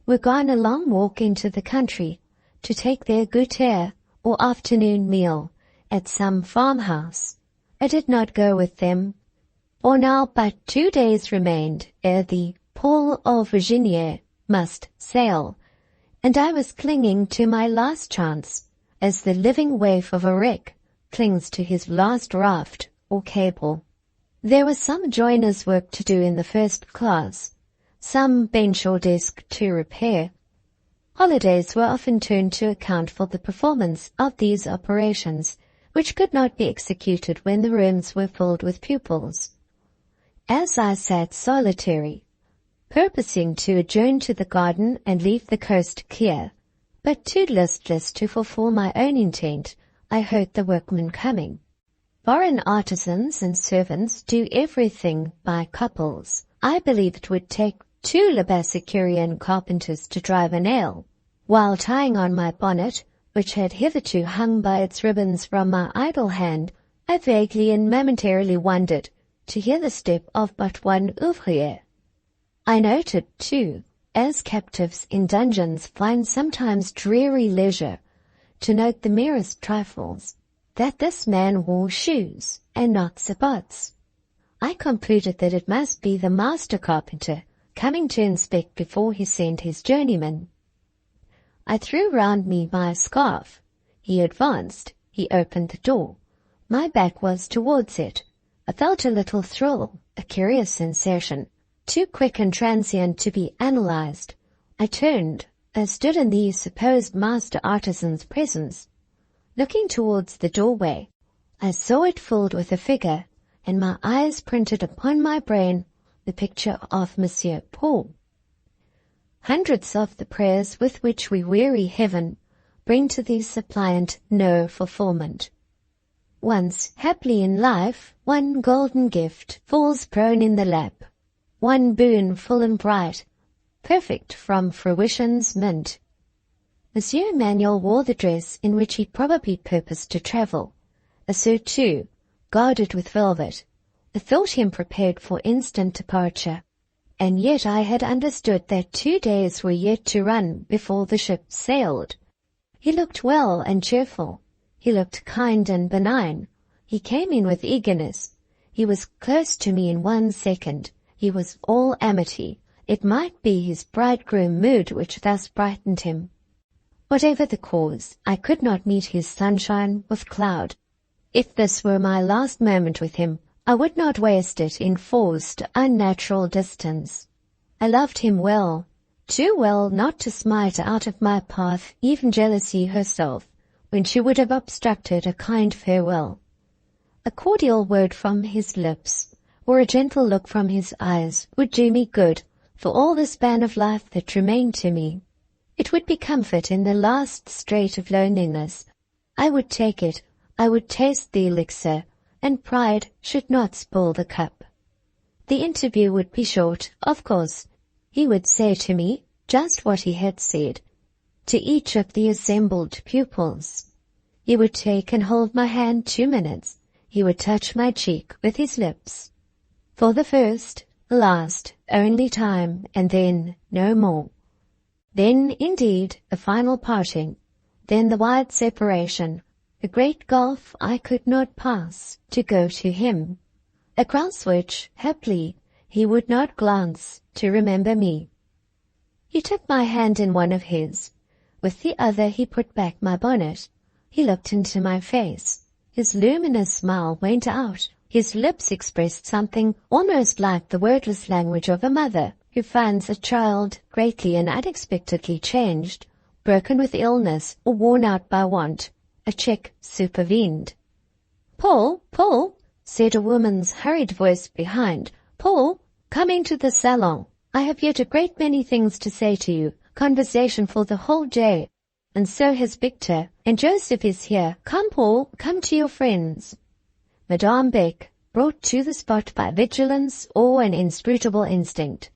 were gone a long walk into the country to take their goûter or afternoon meal at some farmhouse. I did not go with them, for now but 2 days remained ere the Paul of Virginie must sail, and I was clinging to my last chance, as the living waif of a wreck clings to his last raft or cable. There was some joiner's work to do in the first class, some bench or desk to repair. Holidays were often turned to account for the performance of these operations, which could not be executed when the rooms were filled with pupils. As I sat solitary, purposing to adjourn to the garden and leave the coast clear, but too listless to fulfill my own intent, I heard the workmen coming. Foreign artisans and servants do everything by couples. I believe it would take 2 Labassecurean carpenters to drive a nail. While tying on my bonnet, which had hitherto hung by its ribbons from my idle hand, I vaguely and momentarily wondered, to hear the step of but one ouvrier. I noted, too, as captives in dungeons find sometimes dreary leisure to note the merest trifles, that this man wore shoes and not sabots. I concluded that it must be the master carpenter coming to inspect before he sent his journeyman. I threw round me my scarf. He advanced. He opened the door. My back was towards it. I felt a little thrill, a curious sensation, too quick and transient to be analyzed. I turned. I stood in the supposed master artisan's presence. Looking towards the doorway, I saw it filled with a figure, and my eyes printed upon my brain the picture of Monsieur Paul. Hundreds of the prayers with which we weary heaven bring to the suppliant no fulfillment. Once, haply in life, one golden gift falls prone in the lap, one boon full and bright, perfect from fruition's mint. Monsieur Emmanuel wore the dress in which he probably purposed to travel, a surtout, guarded with velvet. I thought him prepared for instant departure, and yet I had understood that 2 days were yet to run before the ship sailed. He looked well and cheerful. He looked kind and benign. He came in with eagerness. He was close to me in 1 second. He was all amity. It might be his bridegroom mood which thus brightened him. Whatever the cause, I could not meet his sunshine with cloud. If this were my last moment with him, I would not waste it in forced, unnatural distance. I loved him well, too well not to smite out of my path even jealousy herself, when she would have obstructed a kind farewell. A cordial word from his lips, or a gentle look from his eyes, would do me good for all the span of life that remained to me. It would be comfort in the last strait of loneliness. I would take it, I would taste the elixir, and pride should not spoil the cup. The interview would be short, of course. He would say to me just what he had said to each of the assembled pupils. He would take and hold my hand 2 minutes. He would touch my cheek with his lips. For the first, last, only time, and then no more. Then, indeed, a final parting. Then the wide separation, a great gulf I could not pass to go to him, across which, haply, he would not glance to remember me. He took my hand in one of his. With the other he put back my bonnet. He looked into my face. His luminous smile went out. His lips expressed something almost like the wordless language of a mother who finds a child greatly and unexpectedly changed, broken with illness or worn out by want. A check supervened. "Paul, Paul," said a woman's hurried voice behind. "Paul, come into the salon. I have yet a great many things to say to you, conversation for the whole day. And so has Victor, and Joseph is here. Come, Paul, come to your friends." Madame Beck, brought to the spot by vigilance or an inscrutable instinct,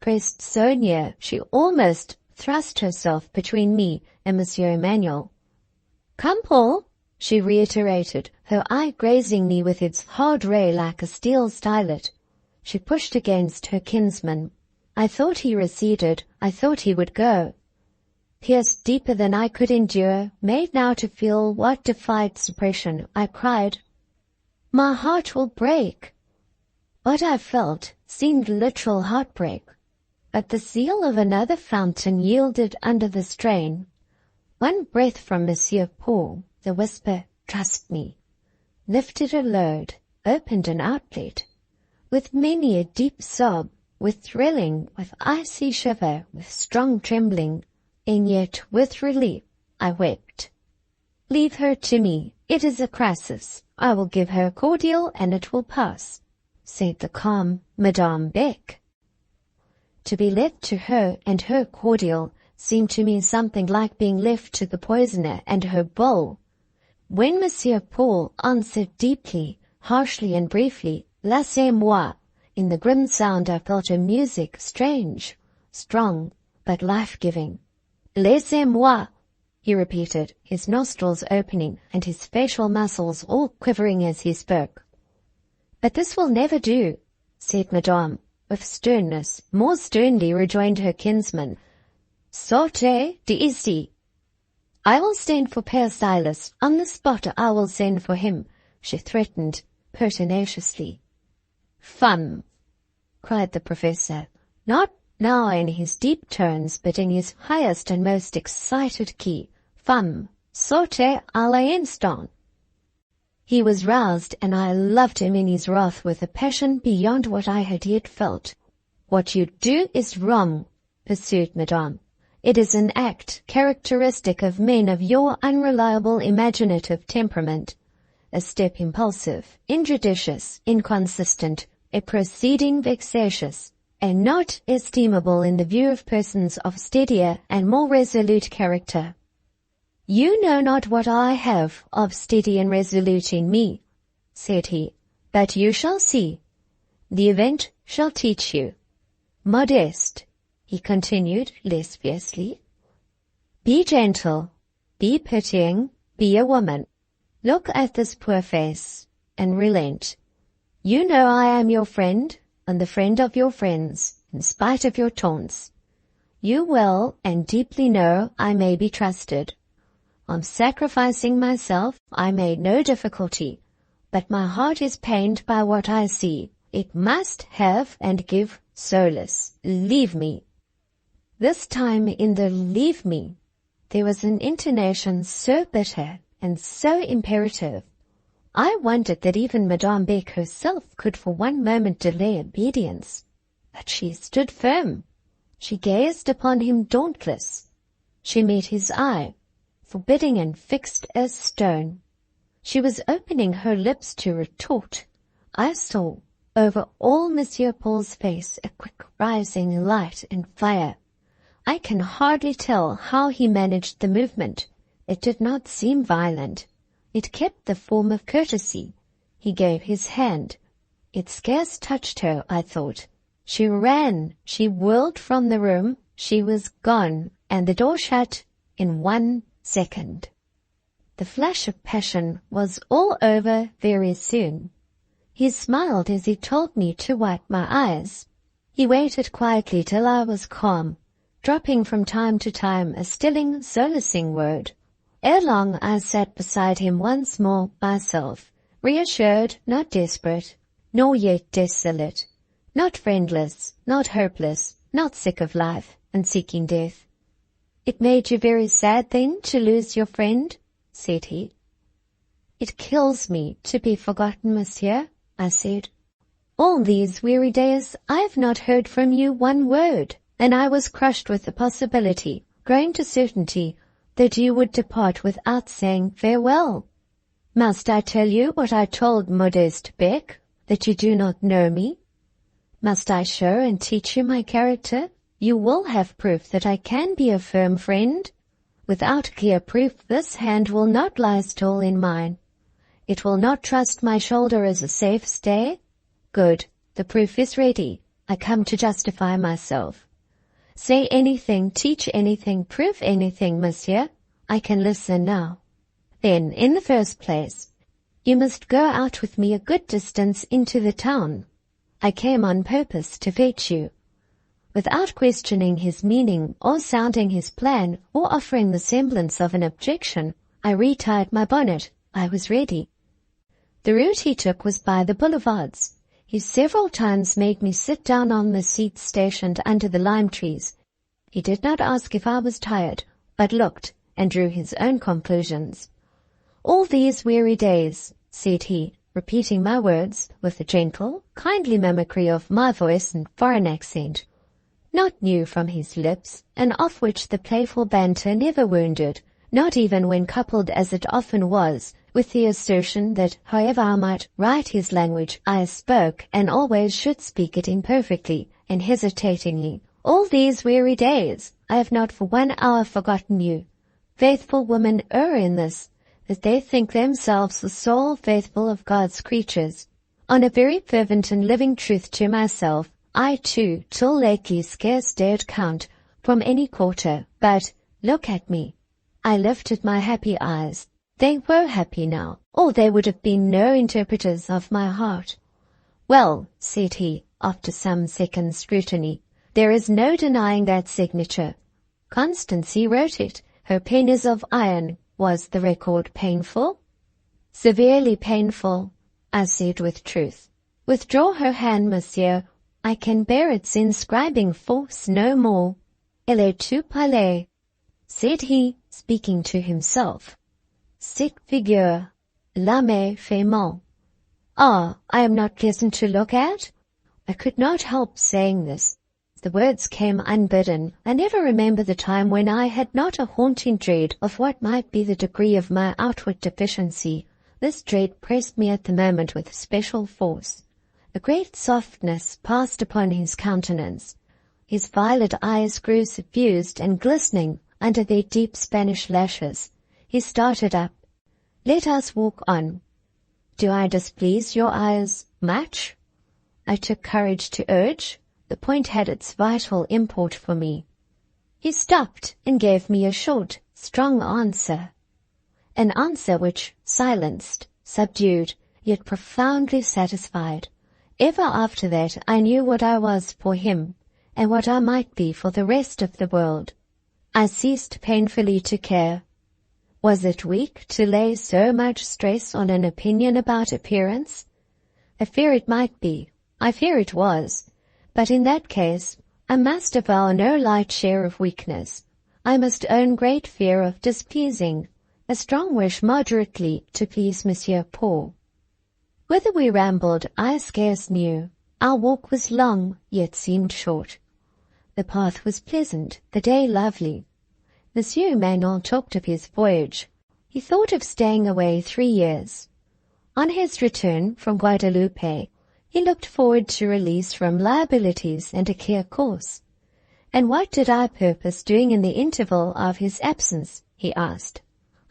pressed so near she almost thrust herself between me and Monsieur Emmanuel. "Come, Paul," she reiterated, her eye grazing me with its hard ray like a steel stylet. She pushed against her kinsman. I thought he receded. I thought he would go. Pierced deeper than I could endure, made now to feel what defied suppression, I cried, "My heart will break." What I felt seemed literal heartbreak, but the seal of another fountain yielded under the strain. One breath from Monsieur Paul, the whisper, "Trust me," lifted a load, opened an outlet. With many a deep sob, with thrilling, with icy shiver, with strong trembling, and yet with relief, I wept. "Leave her to me. It is a crisis. I will give her cordial and it will pass," said the calm Madame Beck. To be left to her and her cordial seemed to me something like being left to the poisoner and her bowl. When Monsieur Paul answered deeply, harshly and briefly, "Laissez-moi," in the grim sound I felt a music strange, strong, but life-giving. "Laissez-moi," he repeated, his nostrils opening and his facial muscles all quivering as he spoke. But this will never do, said Madame, with sternness. More sternly rejoined her kinsman. Sortez d'ici. I will send for Père Silas. On the spot I will send for him, she threatened pertinaciously. Femme, cried the professor, not now in his deep tones, but in his highest and most excited key. Femme, sortez à l'instant. He was roused, and I loved him in his wrath with a passion beyond what I had yet felt. What you do is wrong, pursued Madame. It is an act characteristic of men of your unreliable imaginative temperament. A step impulsive, injudicious, inconsistent, a proceeding vexatious, and not estimable in the view of persons of steadier and more resolute character. You know not what I have of steady and resolute in me, said he, but you shall see. The event shall teach you. Modeste, he continued less fiercely. Be gentle, be pitying, be a woman. Look at this poor face, and relent. You know I am your friend, and the friend of your friends, in spite of your taunts. You well and deeply know I may be trusted. On sacrificing myself, I made no difficulty, but my heart is pained by what I see. It must have and give solace. Leave me. This time in the leave me, there was an intonation so bitter and so imperative. I wondered that even Madame Beck herself could for one moment delay obedience. But she stood firm. She gazed upon him dauntless. She met his eye, forbidding and fixed as stone. She was opening her lips to retort. I saw over all Monsieur Paul's face a quick rising light and fire. I can hardly tell how he managed the movement. It did not seem violent. It kept the form of courtesy. He gave his hand. It scarce touched her, I thought. She ran. She whirled from the room. She was gone, and the door shut in 1 second. The flash of passion was all over very soon. He smiled as he told me to wipe my eyes. He waited quietly till I was calm, dropping from time to time a stilling, solacing word. Ere long I sat beside him once more myself, reassured, not desperate, nor yet desolate, not friendless, not hopeless, not sick of life and seeking death. It made you very sad then to lose your friend, said he. It kills me to be forgotten, monsieur, I said. All these weary days I have not heard from you one word, and I was crushed with the possibility, growing to certainty, that you would depart without saying farewell. Must I tell you what I told Modeste Beck, that you do not know me? Must I show and teach you my character? You will have proof that I can be a firm friend. Without clear proof, this hand will not lie still in mine. It will not trust my shoulder as a safe stay. Good, the proof is ready. I come to justify myself. Say anything, teach anything, prove anything, monsieur. I can listen now. Then, in the first place, you must go out with me a good distance into the town. I came on purpose to fetch you. Without questioning his meaning, or sounding his plan, or offering the semblance of an objection, I retied my bonnet. I was ready. The route he took was by the boulevards. He several times made me sit down on the seats stationed under the lime trees. He did not ask if I was tired, but looked and drew his own conclusions. All these weary days, said he, repeating my words with a gentle, kindly mimicry of my voice and foreign accent, not new from his lips, and off which the playful banter never wounded, not even when coupled as it often was with the assertion that, however I might write his language, I spoke and always should speak it imperfectly and hesitatingly. All these weary days I have not for 1 hour forgotten you. Faithful women err in this, that they think themselves the sole faithful of God's creatures. On a very fervent and living truth to myself, I too, till lately, scarce dared count from any quarter, but, look at me. I lifted my happy eyes. They were happy now, or they would have been no interpreters of my heart. "Well," said he, after some second scrutiny, "there is no denying that signature. Constancy wrote it. Her pen is of iron. Was the record painful?" "Severely painful," I said with truth. "Withdraw her hand, monsieur. I can bear its inscribing force no more. Elle est tout pâle," said he, speaking to himself. "Cette figure, l'âme fait mal. Ah, I am not pleasant to look at?" I could not help saying this. The words came unbidden. I never remember the time when I had not a haunting dread of what might be the degree of my outward deficiency. This dread pressed me at the moment with special force. A great softness passed upon his countenance. His violet eyes grew suffused and glistening under their deep Spanish lashes. He started up. "Let us walk on." "Do I displease your eyes much?" I took courage to urge. The point had its vital import for me. He stopped and gave me a short, strong answer. An answer which silenced, subdued, yet profoundly satisfied. Ever after that I knew what I was for him, and what I might be for the rest of the world. I ceased painfully to care. Was it weak to lay so much stress on an opinion about appearance? I fear it might be. I fear it was. But in that case, I must avow no light share of weakness. I must own great fear of displeasing, a strong wish moderately to please Monsieur Paul. Whither we rambled, I scarce knew. Our walk was long, yet seemed short. The path was pleasant, the day lovely. Monsieur Manon talked of his voyage. He thought of staying away 3 years. On his return from Guadeloupe, he looked forward to release from liabilities and a clear course. "And what did I purpose doing in the interval of his absence?" he asked.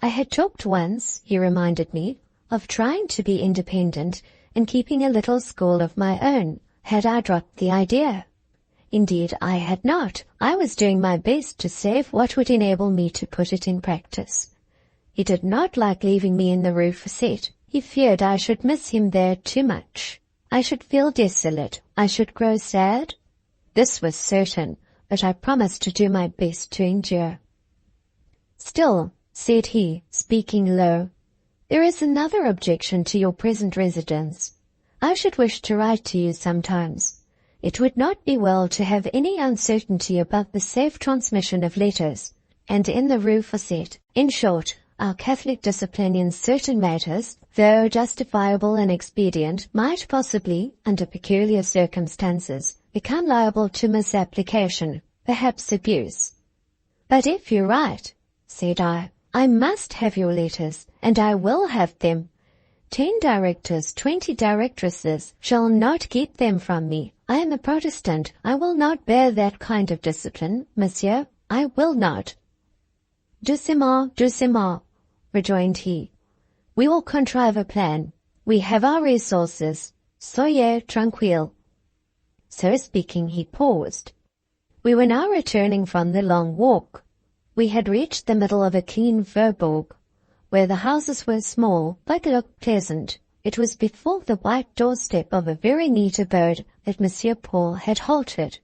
I had talked once, he reminded me, of trying to be independent and keeping a little school of my own. Had I dropped the idea? Indeed, I had not. I was doing my best to save what would enable me to put it in practice. He did not like leaving me in the Rue Facette. He feared I should miss him there too much. I should feel desolate. I should grow sad. This was certain, but I promised to do my best to endure. "Still," said he, speaking low, "there is another objection to your present residence. I should wish to write to you sometimes. It would not be well to have any uncertainty about the safe transmission of letters, and in the Rue Facette. In short, our Catholic discipline in certain matters, though justifiable and expedient, might possibly, under peculiar circumstances, become liable to misapplication, perhaps abuse." "But if you write," said I must have your letters, and I will have them. 10 directors, 20 directresses shall not keep them from me. I am a Protestant. I will not bear that kind of discipline, monsieur. I will not." "Doucement, doucement," rejoined he. "We will contrive a plan. We have our resources. Soyez tranquille." So speaking, he paused. We were now returning from the long walk. We had reached the middle of a clean faubourg, where the houses were small but looked pleasant. It was before the white doorstep of a very neat abode that Monsieur Paul had halted.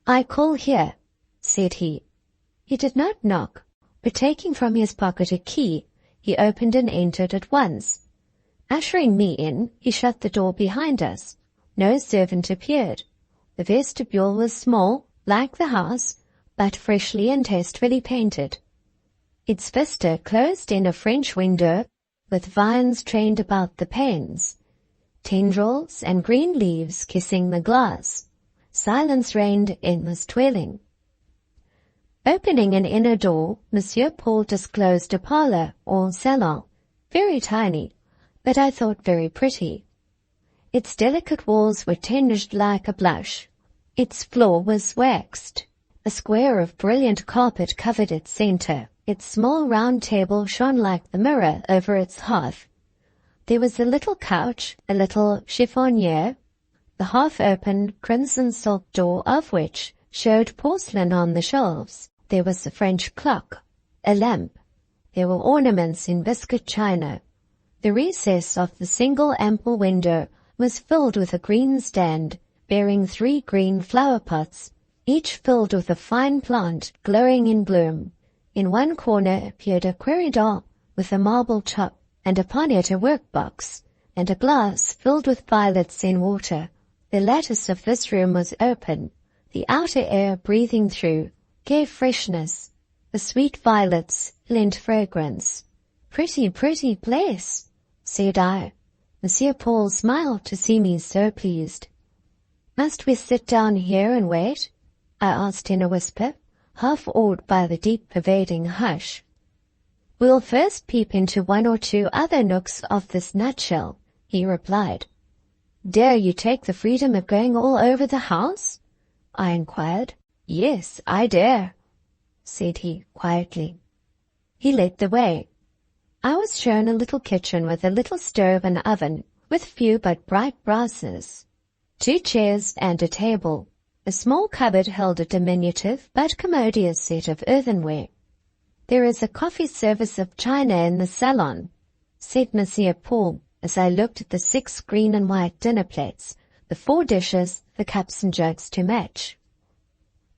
"I call here," said he. He did not knock, but taking from his pocket a key, he opened and entered at once. Ushering me in, he shut the door behind us. No servant appeared. The vestibule was small, like the house, but freshly and tastefully painted. Its vista closed in a French window, with vines trained about the panes, tendrils and green leaves kissing the glass. Silence reigned in this dwelling. Opening an inner door, Monsieur Paul disclosed a parlour or salon, very tiny, but I thought very pretty. Its delicate walls were tinged like a blush. Its floor was waxed. A square of brilliant carpet covered its centre. Its small round table shone like the mirror over its hearth. There was a little couch, a little chiffonier, the half-open crimson silk door of which showed porcelain on the shelves. There was a French clock, a lamp. There were ornaments in biscuit china. The recess of the single ample window was filled with a green stand bearing 3 green flower pots, each filled with a fine plant glowing in bloom. In one corner appeared a corridor with a marble top, and upon it a workbox, and a glass filled with violets in water. The lattice of this room was open. The outer air breathing through gave freshness. The sweet violets lent fragrance. "Pretty, pretty place," said I. Monsieur Paul smiled to see me so pleased. "Must we sit down here and wait?" I asked in a whisper, half awed by the deep pervading hush. "We'll first peep into 1 or 2 other nooks of this nutshell," he replied. "Dare you take the freedom of going all over the house?" I inquired. "Yes, I dare," said he quietly. He led the way. I was shown a little kitchen with a little stove and oven, with few but bright brasses, 2 chairs and a table. A small cupboard held a diminutive but commodious set of earthenware. "There is a coffee service of china in the salon," said Monsieur Paul, as I looked at the 6 green and white dinner plates, the 4 dishes, the cups and jugs to match.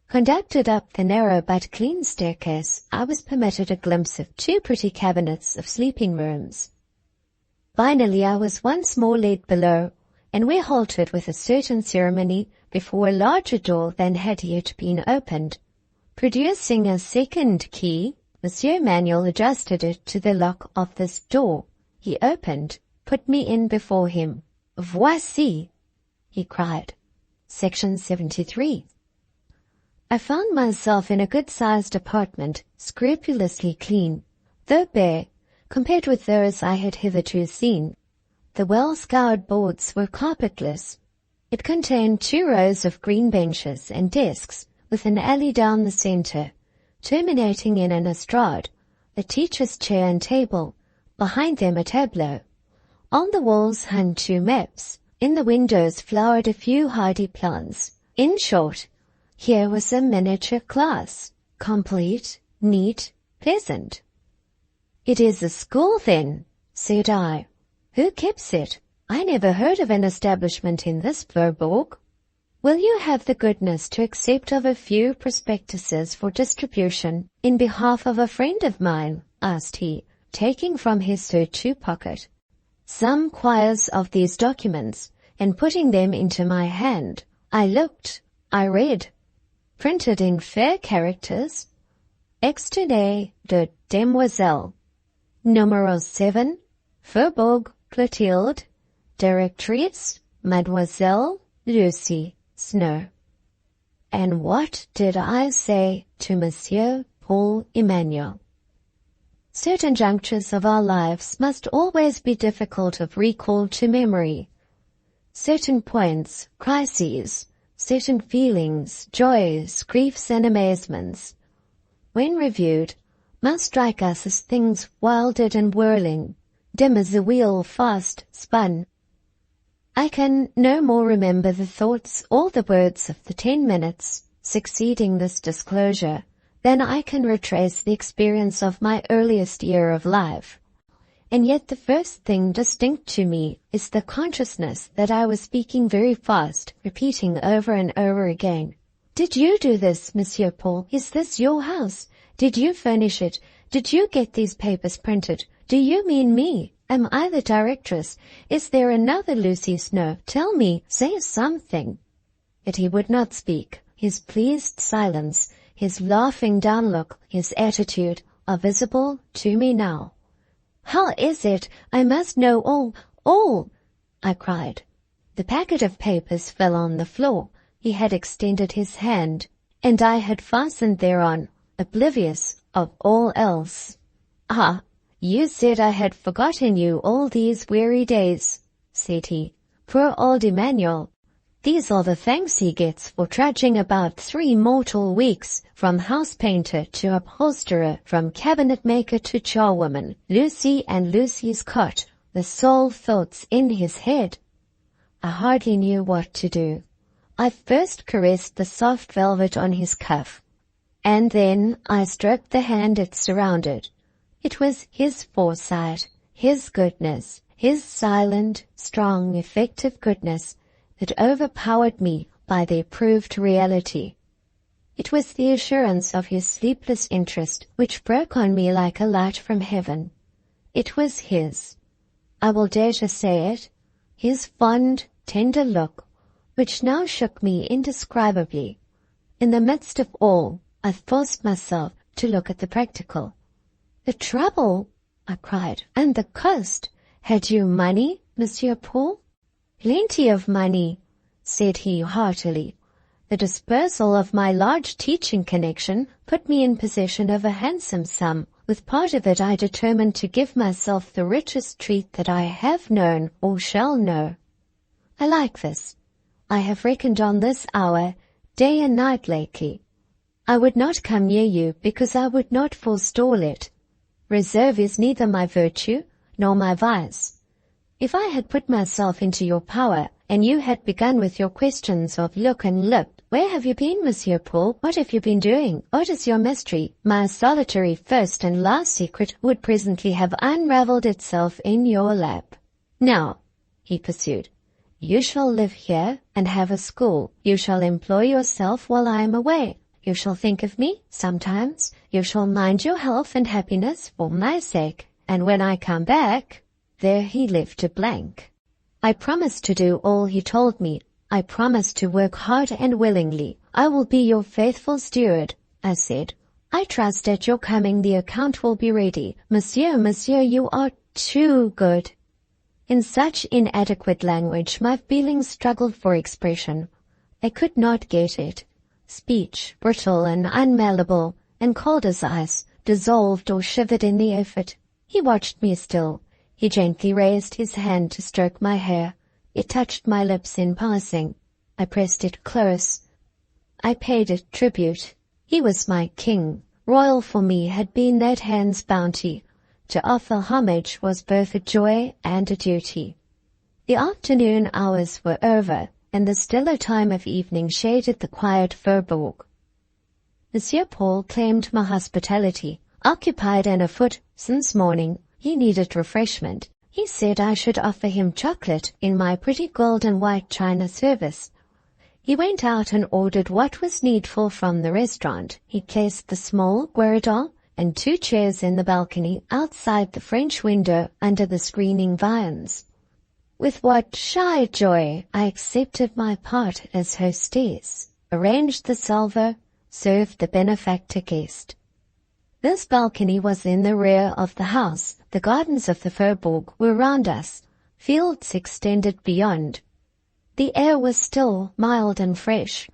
Conducted up the narrow but clean staircase, I was permitted a glimpse of 2 pretty cabinets of sleeping rooms. Finally, I was once more led below, and we halted with a certain ceremony before a larger door than had yet been opened. Producing a second key, Monsieur Manuel adjusted it to the lock of this door. He opened, put me in before him. "Voici," he cried. Section 73. I found myself in a good-sized apartment, scrupulously clean, though bare, compared with those I had hitherto seen. The well-scoured boards were carpetless. It contained 2 rows of green benches and desks, with an alley down the center, terminating in an estrade, a teacher's chair and table, behind them a tableau. On the walls hung 2 maps. In the windows flowered a few hardy plants. In short, here was a miniature class, complete, neat, pleasant. "It is a school, then," said I. "Who keeps it? I never heard of an establishment in this Faubourg." "Will you have the goodness to accept of a few prospectuses for distribution in behalf of a friend of mine?" asked he, taking from his surtout pocket some quires of these documents and putting them into my hand. I looked, I read, printed in fair characters, "Extrait de Demoiselle, Numero 7, Faubourg Clotilde, Directrice, Mademoiselle Lucy Snowe." And what did I say to Monsieur Paul Emmanuel? Certain junctures of our lives must always be difficult of recall to memory. Certain points, crises, certain feelings, joys, griefs, and amazements, when reviewed, must strike us as things wilded and whirling, dim as a wheel fast spun. I can no more remember the thoughts or the words of the 10 minutes succeeding this disclosure than I can retrace the experience of my earliest year of life. And yet the first thing distinct to me is the consciousness that I was speaking very fast, repeating over and over again, "Did you do this, Monsieur Paul? Is this your house? Did you furnish it? Did you get these papers printed? Do you mean me? Am I the directress? Is there another Lucy Snowe? Tell me, say something." Yet he would not speak. His pleased silence, his laughing down look, his attitude are visible to me now. "How is it? I must know all," I cried. The packet of papers fell on the floor. He had extended his hand, and I had fastened thereon, oblivious of all else. "Ah, you said I had forgotten you all these weary days," said he. "Poor old Emmanuel. These are the thanks he gets for trudging about 3 mortal weeks, from house painter to upholsterer, from cabinet maker to charwoman. Lucy and Lucy's cot, the sole thoughts in his head." I hardly knew what to do. I first caressed the soft velvet on his cuff, and then I stroked the hand it surrounded. It was his foresight, his goodness, his silent, strong, effective goodness that overpowered me by their proved reality. It was the assurance of his sleepless interest which broke on me like a light from heaven. It was his, I will dare to say it, his fond, tender look, which now shook me indescribably. In the midst of all, I forced myself to look at the practical. "The trouble!" I cried. "And the cost! Had you money, Monsieur Paul?" "Plenty of money," said he heartily. "The dispersal of my large teaching connection put me in possession of a handsome sum. With part of it I determined to give myself the richest treat that I have known or shall know. I like this. I have reckoned on this hour, day and night lately. I would not come near you because I would not forestall it. Reserve is neither my virtue nor my vice. If I had put myself into your power, and you had begun with your questions of look and lip, 'Where have you been, Monsieur Paul? What have you been doing? What is your mystery?' my solitary first and last secret would presently have unravelled itself in your lap. Now," he pursued, "you shall live here and have a school. You shall employ yourself while I am away. You shall think of me sometimes. You shall mind your health and happiness for my sake. And when I come back—" There he left a blank. I promised to do all he told me. I promised to work hard and willingly. "I will be your faithful steward," I said. "I trust at your coming the account will be ready. Monsieur, you are too good." In such inadequate language my feelings struggled for expression. I could not get it. Speech, brittle and unmalleable, and cold as ice, dissolved or shivered in the effort. He watched me still. He gently raised his hand to stroke my hair. It touched my lips in passing. I pressed it close. I paid it tribute. He was my king. Royal for me had been that hand's bounty. To offer homage was both a joy and a duty. The afternoon hours were over, and the stiller time of evening shaded the quiet faubourg. Monsieur Paul claimed my hospitality. Occupied and afoot since morning, he needed refreshment. He said I should offer him chocolate in my pretty gold and white china service. He went out and ordered what was needful from the restaurant. He placed the small guéridon and 2 chairs in the balcony outside the French window under the screening vines. With what shy joy I accepted my part as hostess, arranged the salver, served the benefactor guest. This balcony was in the rear of the house. The gardens of the faubourg were round us. Fields extended beyond. The air was still, mild and fresh.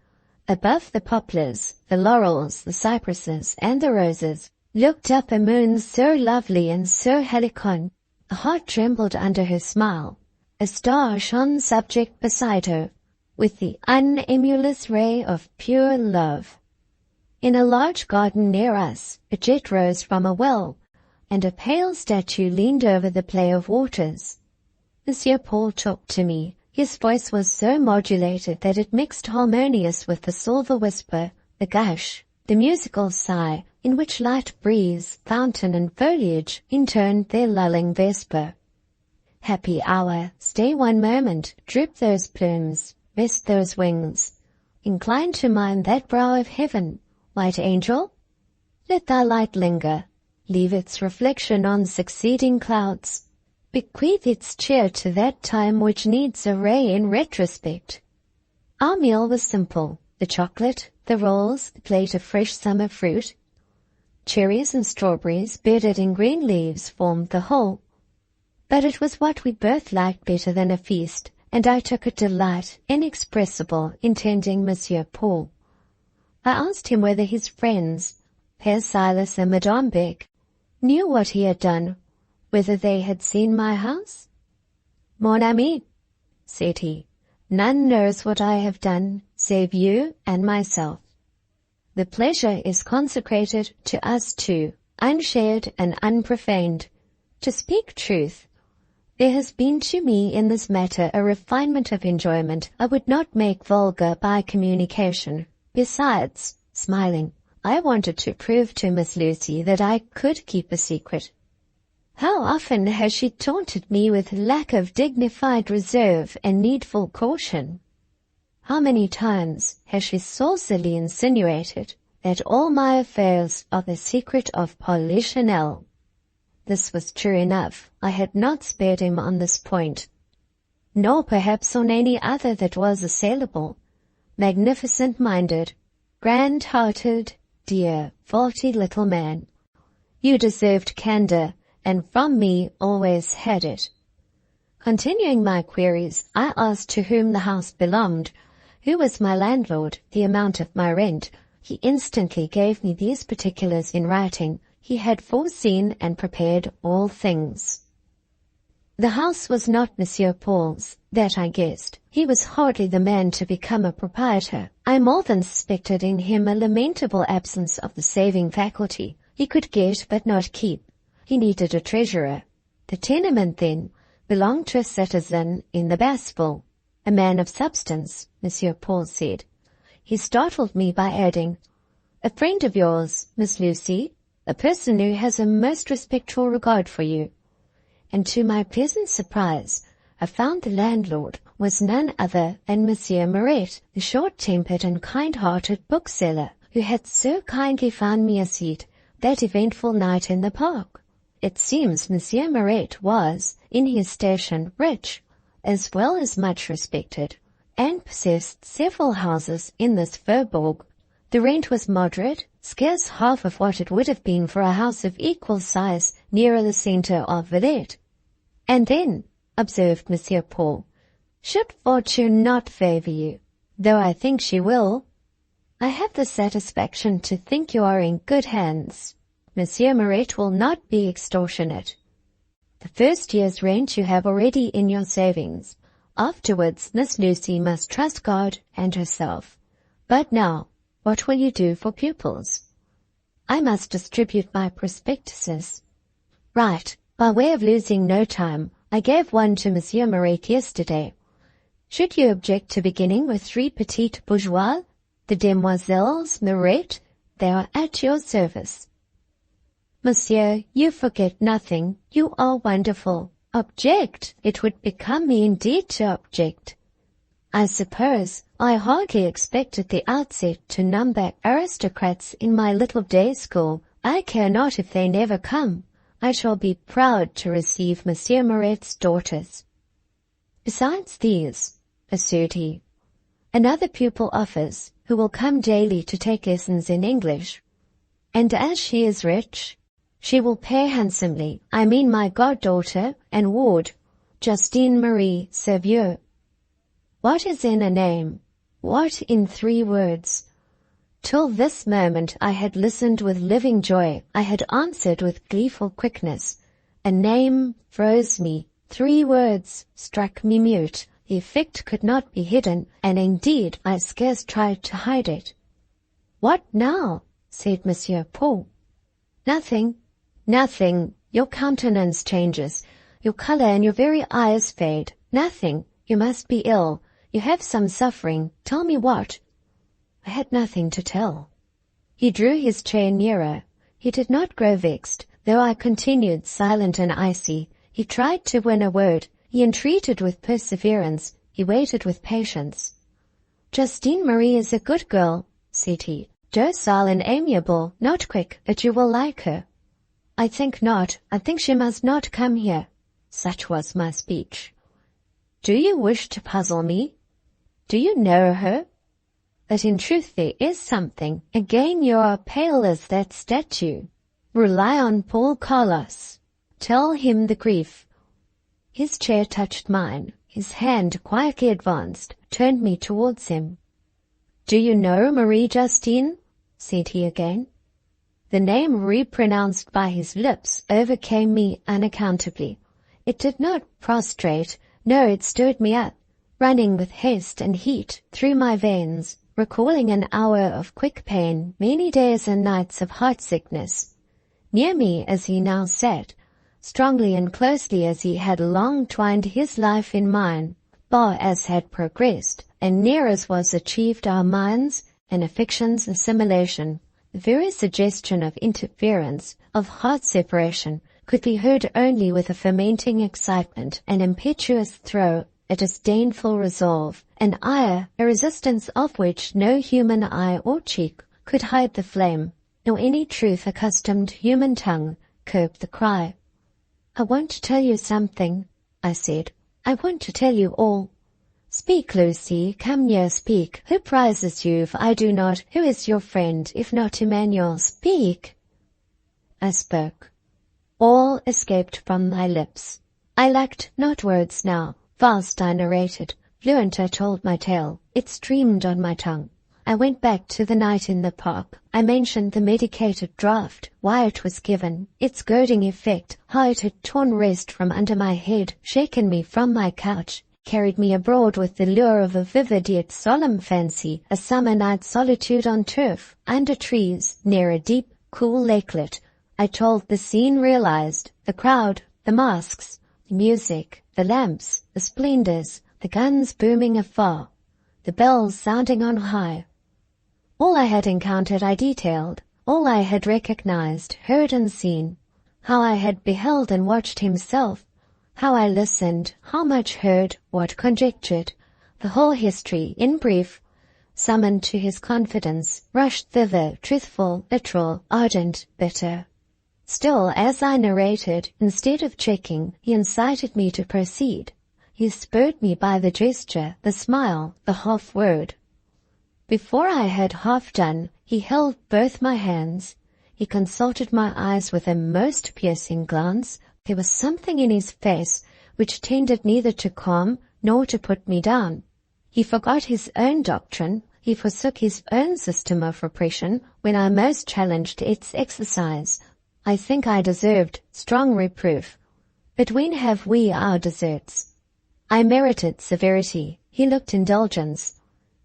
Above the poplars, the laurels, the cypresses, and the roses, looked up a moon so lovely and so helicon. A heart trembled under her smile. A star shone subject beside her, with the unemulous ray of pure love. In a large garden near us, a jet rose from a well, and a pale statue leaned over the play of waters. Monsieur Paul talked to me. His voice was so modulated that it mixed harmonious with the silver whisper, the gush, the musical sigh, in which light breeze, fountain, and foliage intoned their lulling vesper. Happy hour, stay one moment, droop those plumes, rest those wings. Incline to mine that brow of heaven, white angel. Let thy light linger, leave its reflection on succeeding clouds. Bequeath its cheer to that time which needs a ray in retrospect. Our meal was simple. The chocolate, the rolls, a plate of fresh summer fruit. Cherries and strawberries bedded in green leaves formed the whole. But it was what we both liked better than a feast, and I took a delight inexpressible in tending Monsieur Paul. I asked him whether his friends, Père Silas and Madame Beck, knew what he had done, whether they had seen my house. "Mon ami," said he, "none knows what I have done, save you and myself. The pleasure is consecrated to us two, unshared and unprofaned. To speak truth, there has been to me in this matter a refinement of enjoyment I would not make vulgar by communication. Besides," smiling, "I wanted to prove to Miss Lucy that I could keep a secret." How often has she taunted me with lack of dignified reserve and needful caution? How many times has she saucily insinuated that all my affairs are the secret of portrayal? This was true enough. I had not spared him on this point, nor perhaps on any other that was assailable. Magnificent-minded, grand-hearted, dear, faulty little man, you deserved candor, and from me always had it. Continuing my queries, I asked to whom the house belonged, who was my landlord, the amount of my rent. He instantly gave me these particulars in writing. He had foreseen and prepared all things. The house was not Monsieur Paul's, that I guessed. He was hardly the man to become a proprietor. I more than suspected in him a lamentable absence of the saving faculty. He could get but not keep. He needed a treasurer. The tenement, then, belonged to a citizen in the Bastille, a man of substance, Monsieur Paul said. He startled me by adding, "A friend of yours, Miss Lucy, a person who has a most respectful regard for you." And to my pleasant surprise, I found the landlord was none other than Monsieur Maret, the short-tempered and kind-hearted bookseller, who had so kindly found me a seat that eventful night in the park. It seems Monsieur Maret was, in his station, rich, as well as much respected, and possessed several houses in this faubourg. The rent was moderate, scarce half of what it would have been for a house of equal size nearer the centre of Villette. "And then," observed Monsieur Paul, "should fortune not favour you, though I think she will, I have the satisfaction to think you are in good hands. Monsieur Maret will not be extortionate. The first year's rent you have already in your savings. Afterwards, Miss Lucy must trust God and herself. But now, what will you do for pupils?" "I must distribute my prospectuses." "Right. By way of losing no time, I gave one to Monsieur Maret yesterday. Should you object to beginning with 3 petites bourgeois, the demoiselles Maret? They are at your service." "Monsieur, you forget nothing. You are wonderful. Object! It would become me indeed to object. I suppose I hardly expect at the outset to number aristocrats in my little day school. I care not if they never come. I shall be proud to receive Monsieur Maret's daughters. Besides these," pursued he, "another pupil offers, who will come daily to take lessons in English. And as she is rich, she will pay handsomely. I mean my goddaughter and ward, Justine Marie Servieux. What is in a name? What in 3 words? Till this moment I had listened with living joy. I had answered with gleeful quickness. A name froze me. 3 words struck me mute. The effect could not be hidden, and indeed I scarce tried to hide it. "What now?" said Monsieur Paul. "Nothing. Nothing. Your countenance changes. Your colour and your very eyes fade. Nothing. You must be ill. You have some suffering. Tell me what." I had nothing to tell. He drew his chair nearer. He did not grow vexed, though I continued silent and icy. He tried to win a word. He entreated with perseverance. He waited with patience. "Justine Marie is a good girl," said he. "Docile and amiable, not quick, but you will like her." "I think not. I think she must not come here." Such was my speech. "Do you wish to puzzle me? Do you know her? But in truth there is something. Again you are pale as that statue. Rely on Paul Carlos. Tell him the grief." His chair touched mine. His hand, quietly advanced, turned me towards him. "Do you know Marie Justine?" said he again. The name repronounced by his lips overcame me unaccountably. It did not prostrate, no, it stirred me up, running with haste and heat through my veins, recalling an hour of quick pain, many days and nights of heart-sickness. Near me as he now sat, strongly and closely as he had long twined his life in mine, far as had progressed, and near as was achieved our minds and affections' assimilation, the very suggestion of interference, of heart separation, could be heard only with a fermenting excitement, an impetuous throe, a disdainful resolve, an ire, a resistance of which no human eye or cheek could hide the flame, nor any truth-accustomed human tongue curb the cry. "I want to tell you something," I said. "I want to tell you all." "Speak, Lucy, come near, speak. Who prizes you if I do not? Who is your friend, if not Emmanuel? Speak." I spoke. All escaped from my lips. I lacked not words now. Fast I narrated, fluent I told my tale. It streamed on my tongue. I went back to the night in the park. I mentioned the medicated draught, why it was given, its goading effect, how it had torn rest from under my head, shaken me from my couch, carried me abroad with the lure of a vivid yet solemn fancy, a summer night solitude on turf, under trees, near a deep, cool lakelet. I told the scene realized, the crowd, the masks, the music, the lamps, the splendors, the guns booming afar, the bells sounding on high. All I had encountered I detailed, all I had recognized, heard and seen, how I had beheld and watched himself, how I listened, how much heard, what conjectured, the whole history, in brief, summoned to his confidence, rushed thither, truthful, literal, ardent, bitter. Still, as I narrated, instead of checking, he incited me to proceed. He spurred me by the gesture, the smile, the half-word. Before I had half done, he held both my hands. He consulted my eyes with a most piercing glance. There was something in his face which tended neither to calm nor to put me down. He forgot his own doctrine. He forsook his own system of repression when I most challenged its exercise. I think I deserved strong reproof. But when have we our deserts? I merited severity. He looked indulgence.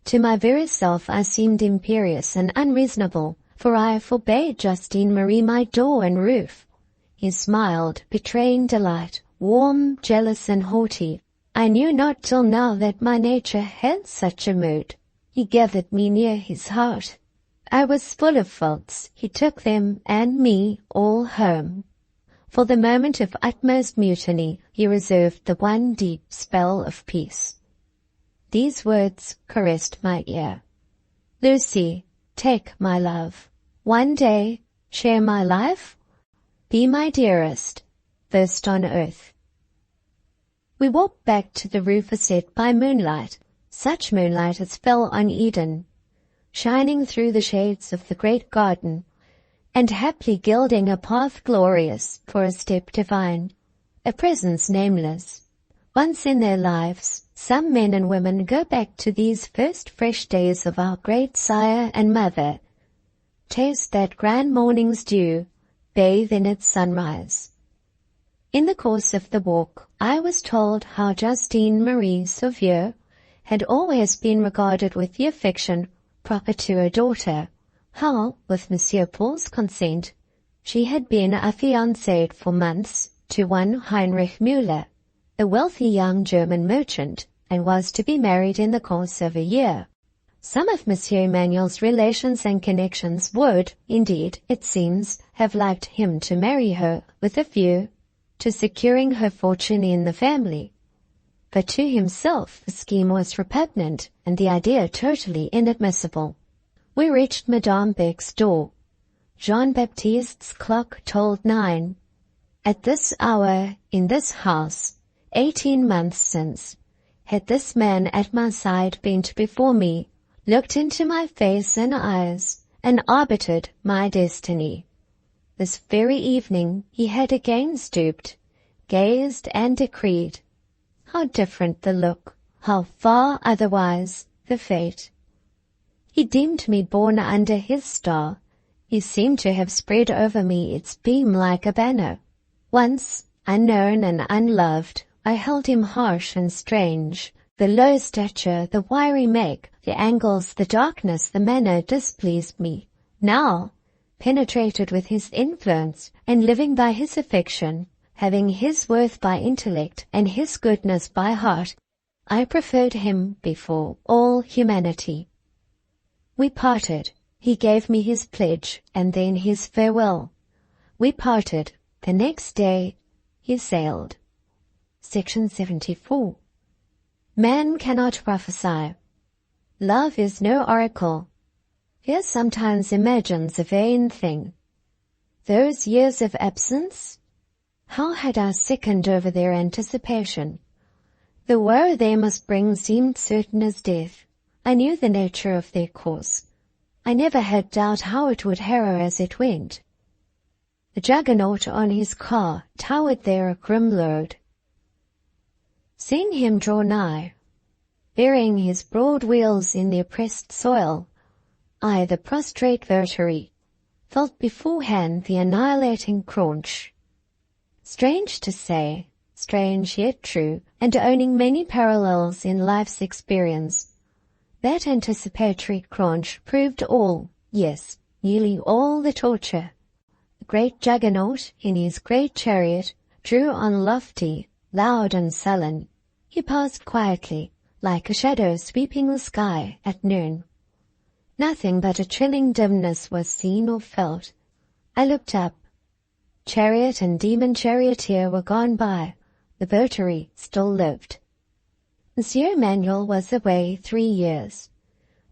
To my very self I seemed imperious and unreasonable, for I forbade Justine Marie my door and roof. He smiled, betraying delight, warm, jealous, and haughty. I knew not till now that my nature had such a mood. He gathered me near his heart. I was full of faults. He took them and me all home. For the moment of utmost mutiny, he reserved the one deep spell of peace. These words caressed my ear. "Lucy, take my love. One day, share my life. Be my dearest, first on earth." We walked back to the rue facette by moonlight, such moonlight as fell on Eden, shining through the shades of the great garden, and haply gilding a path glorious for a step divine, a presence nameless. Once in their lives, some men and women go back to these first fresh days of our great sire and mother, taste that grand morning's dew, bathe in its sunrise. In the course of the walk, I was told how Justine Marie Sauvieux had always been regarded with the affection proper to a daughter, how, with Monsieur Paul's consent, she had been affianced for months to one Heinrich Müller, a wealthy young German merchant, and was to be married in the course of a year. Some of Monsieur Emmanuel's relations and connections would, indeed, it seems, have liked him to marry her with a view to securing her fortune in the family. But to himself the scheme was repugnant, and the idea totally inadmissible. We reached Madame Beck's door. Jean-Baptiste's clock told 9. At this hour, in this house, 18 months since, had this man at my side bent before me, looked into my face and eyes, and arbitered my destiny. This very evening he had again stooped, gazed and decreed. How different the look, how far otherwise the fate. He deemed me born under his star. He seemed to have spread over me its beam like a banner. Once, unknown and unloved, I held him harsh and strange. The low stature, the wiry make, the angles, the darkness, the manner displeased me. Now, penetrated with his influence, and living by his affection, having his worth by intellect and his goodness by heart, I preferred him before all humanity. We parted. He gave me his pledge, and then his farewell. We parted. The next day he sailed. Section 74. Man cannot prophesy. Love is no oracle. Fear sometimes imagines a vain thing. Those years of absence, how had I sickened over their anticipation? The woe they must bring seemed certain as death. I knew the nature of their course. I never had doubt how it would harrow as it went. The juggernaut on his car towered there a grim load. Seeing him draw nigh, burying his broad wheels in the oppressed soil, I, the prostrate votary, felt beforehand the annihilating crunch. Strange to say, strange yet true, and owning many parallels in life's experience, that anticipatory crunch proved all, yes, nearly all the torture. The great juggernaut, in his great chariot, drew on lofty, loud and sullen. He passed quietly, like a shadow sweeping the sky at noon. Nothing but a chilling dimness was seen or felt. I looked up. Chariot and demon charioteer were gone by. The votary still lived. Monsieur Manuel was away 3 years.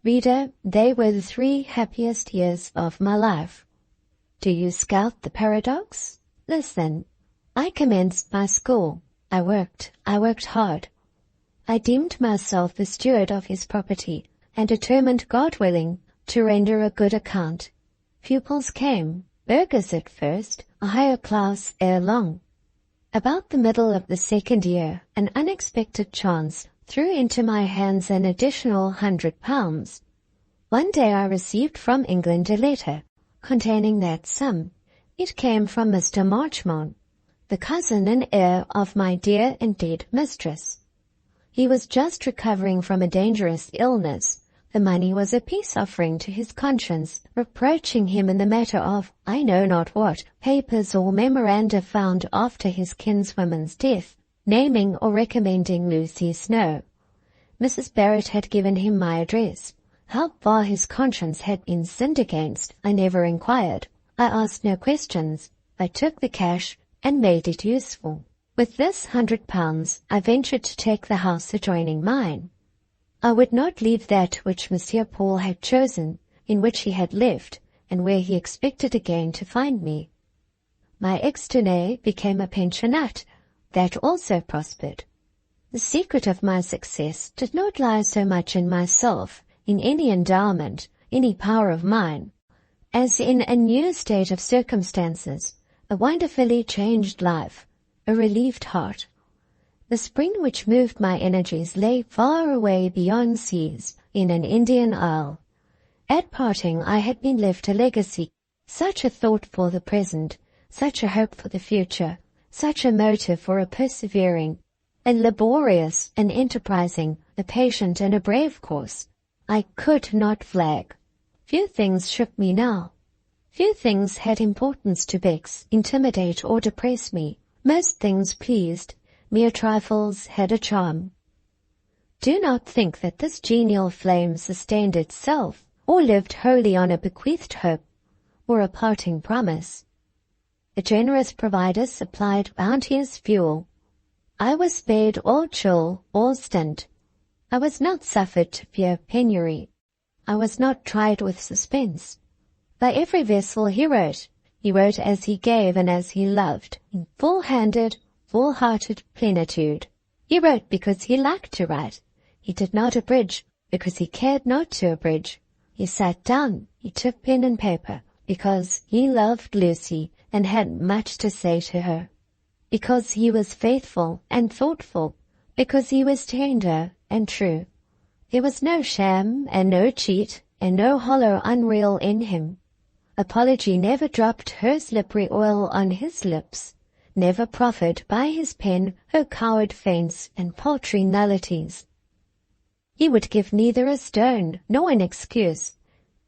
Reader, they were the 3 happiest years of my life. Do you scout the paradox? Listen. I commenced my school. I worked hard. I deemed myself the steward of his property, and determined, God willing, to render a good account. Pupils came, burghers at first, a higher class ere long. About the middle of the 2nd year, an unexpected chance threw into my hands an additional £100. One day I received from England a letter containing that sum. It came from Mr. Marchmont, the cousin and heir of my dear and dead mistress. He was just recovering from a dangerous illness. The money was a peace offering to his conscience, reproaching him in the matter of I know not what papers or memoranda found after his kinswoman's death, naming or recommending Lucy Snowe. Mrs. Barrett had given him my address. How far his conscience had been sinned against, I never inquired. I asked no questions. I took the cash and made it useful. With this £100, I ventured to take the house adjoining mine. I would not leave that which Monsieur Paul had chosen, in which he had lived, and where he expected again to find me. My externat became a pensionnat. That also prospered. The secret of my success did not lie so much in myself, in any endowment, any power of mine, as in a new state of circumstances, a wonderfully changed life, a relieved heart. The spring which moved my energies lay far away beyond seas, in an Indian isle. At parting I had been left a legacy, such a thought for the present, such a hope for the future, such a motive for a persevering, a laborious, an enterprising, a patient and a brave course. I could not flag. Few things shook me now. Few things had importance to vex, intimidate, or depress me. Most things pleased. Mere trifles had a charm. Do not think that this genial flame sustained itself, or lived wholly on a bequeathed hope, or a parting promise. A generous provider supplied bounteous fuel. I was spared all chill, all stint. I was not suffered to fear penury. I was not tried with suspense. By every vessel he wrote. He wrote as he gave and as he loved, in full-handed, full-hearted plenitude. He wrote because he liked to write. He did not abridge, because he cared not to abridge. He sat down, he took pen and paper, because he loved Lucy and had much to say to her. Because he was faithful and thoughtful, because he was tender and true. There was no sham and no cheat and no hollow unreal in him. Apology never dropped her slippery oil on his lips, never proffered by his pen her coward feints and paltry nullities. He would give neither a stone nor an excuse,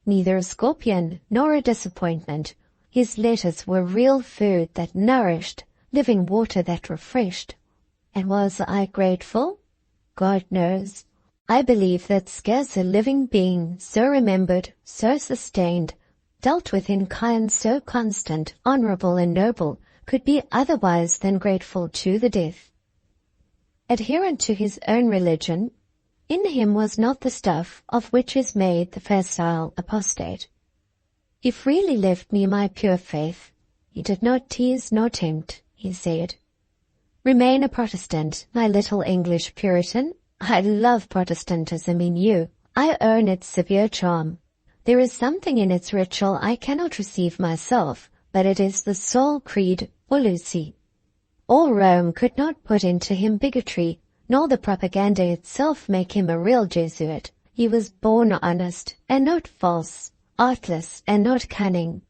neither a scorpion nor a disappointment. His letters were real food that nourished, living water that refreshed. And was I grateful? God knows. I believe that scarce a living being so remembered, so sustained, dealt with in kind so constant, honorable and noble, could be otherwise than grateful to the death. Adherent to his own religion, in him was not the stuff of which is made the facile apostate. He freely left me my pure faith. He did not tease nor tempt, he said. Remain a Protestant, my little English Puritan. I love Protestantism in you. I own its severe charm. There is something in its ritual I cannot receive myself, but it is the sole creed for Lucy. All Rome could not put into him bigotry, nor the propaganda itself make him a real Jesuit. He was born honest, and not false, artless, and not cunning,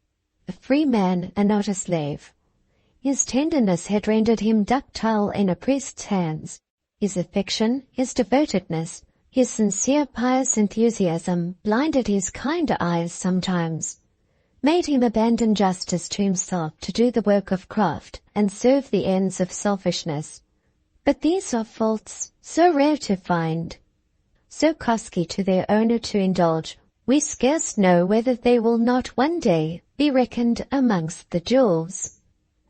a free man and not a slave. His tenderness had rendered him ductile in a priest's hands. His affection, his devotedness, his sincere pious enthusiasm blinded his kinder eyes sometimes, made him abandon justice to himself to do the work of craft and serve the ends of selfishness. But these are faults so rare to find, so costly to their owner to indulge, we scarce know whether they will not one day be reckoned amongst the jewels.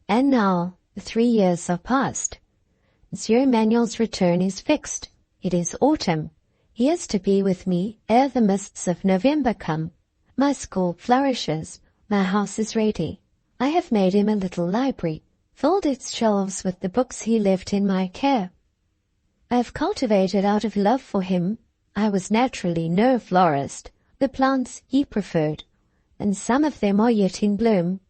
And now the 3 years are past. Monsieur Emmanuel's return is fixed. It is autumn. He is to be with me ere the mists of November come. My school flourishes. My house is ready. I have made him a little library, filled its shelves with the books he left in my care. I have cultivated out of love for him. I was naturally no florist. The plants he preferred, and some of them are yet in bloom.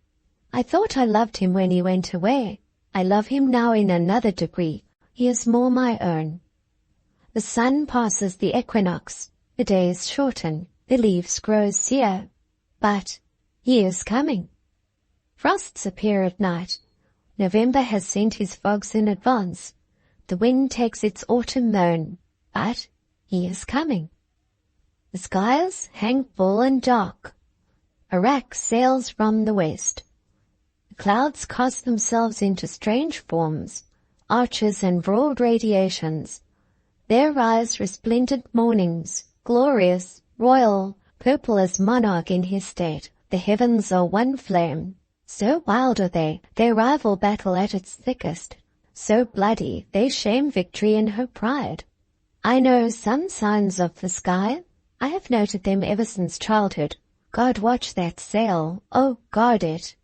I thought I loved him when he went away. I love him now in another degree. He is more my own. The sun passes the equinox. The days shorten. The leaves grow sere. But he is coming. Frosts appear at night. November has sent his fogs in advance. The wind takes its autumn moan. But he is coming. The skies hang full and dark. A rack sails from the west. The clouds cast themselves into strange forms, arches and broad radiations. There rise resplendent mornings, glorious, royal, purple as monarch in his state. The heavens are one flame. So wild are they rival battle at its thickest. So bloody, they shame victory in her pride. I know some signs of the sky. I have noted them ever since childhood. God watch that sail, oh, guard it.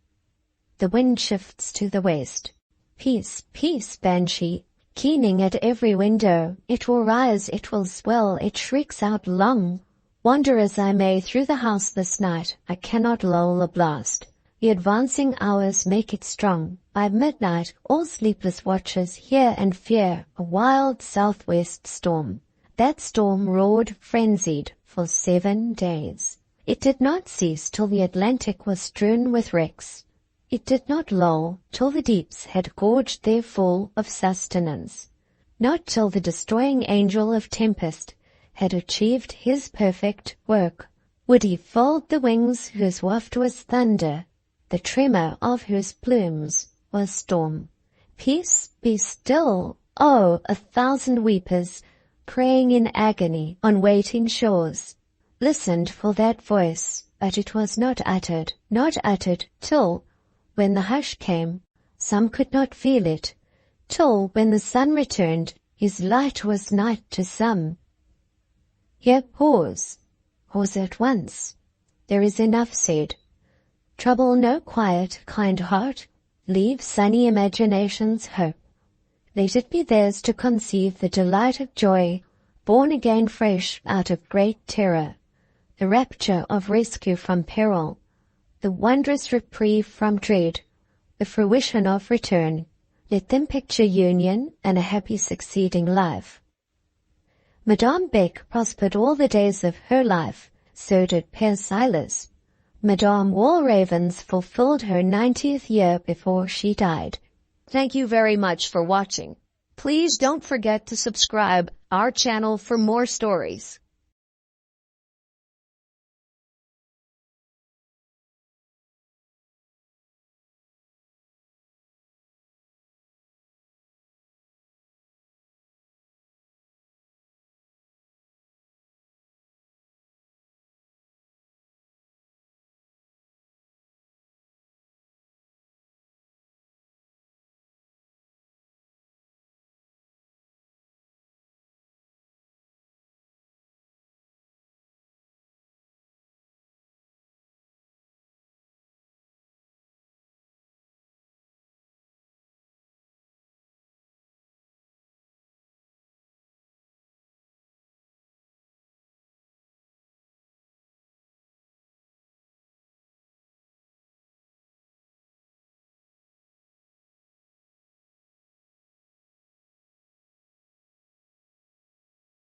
The wind shifts to the west. Peace, peace, banshee, keening at every window. It will rise, it will swell, it shrieks out long. Wander as I may through the house this night, I cannot lull the blast. The advancing hours make it strong. By midnight, all sleepless watchers hear and fear a wild southwest storm. That storm roared frenzied for 7 days. It did not cease till the Atlantic was strewn with wrecks. It did not lull till the deeps had gorged their full of sustenance. Not till the destroying angel of tempest had achieved his perfect work would he fold the wings whose waft was thunder, the tremor of whose plumes was storm. Peace, be still, oh, 1,000 weepers, praying in agony on waiting shores, listened for that voice, but it was not uttered till, when the hush came, some could not feel it, till when the sun returned, his light was night to some. Here pause at once. There is enough said. Trouble no quiet, kind heart, leave sunny imaginations hope. Let it be theirs to conceive the delight of joy, born again fresh out of great terror, the rapture of rescue from peril, the wondrous reprieve from dread, the fruition of return. Let them picture union and a happy succeeding life. Madame Beck prospered all the days of her life, so did Père Silas. Madame Walravens fulfilled her 90th year before she died. Thank you very much for watching. Please don't forget to subscribe our channel for more stories.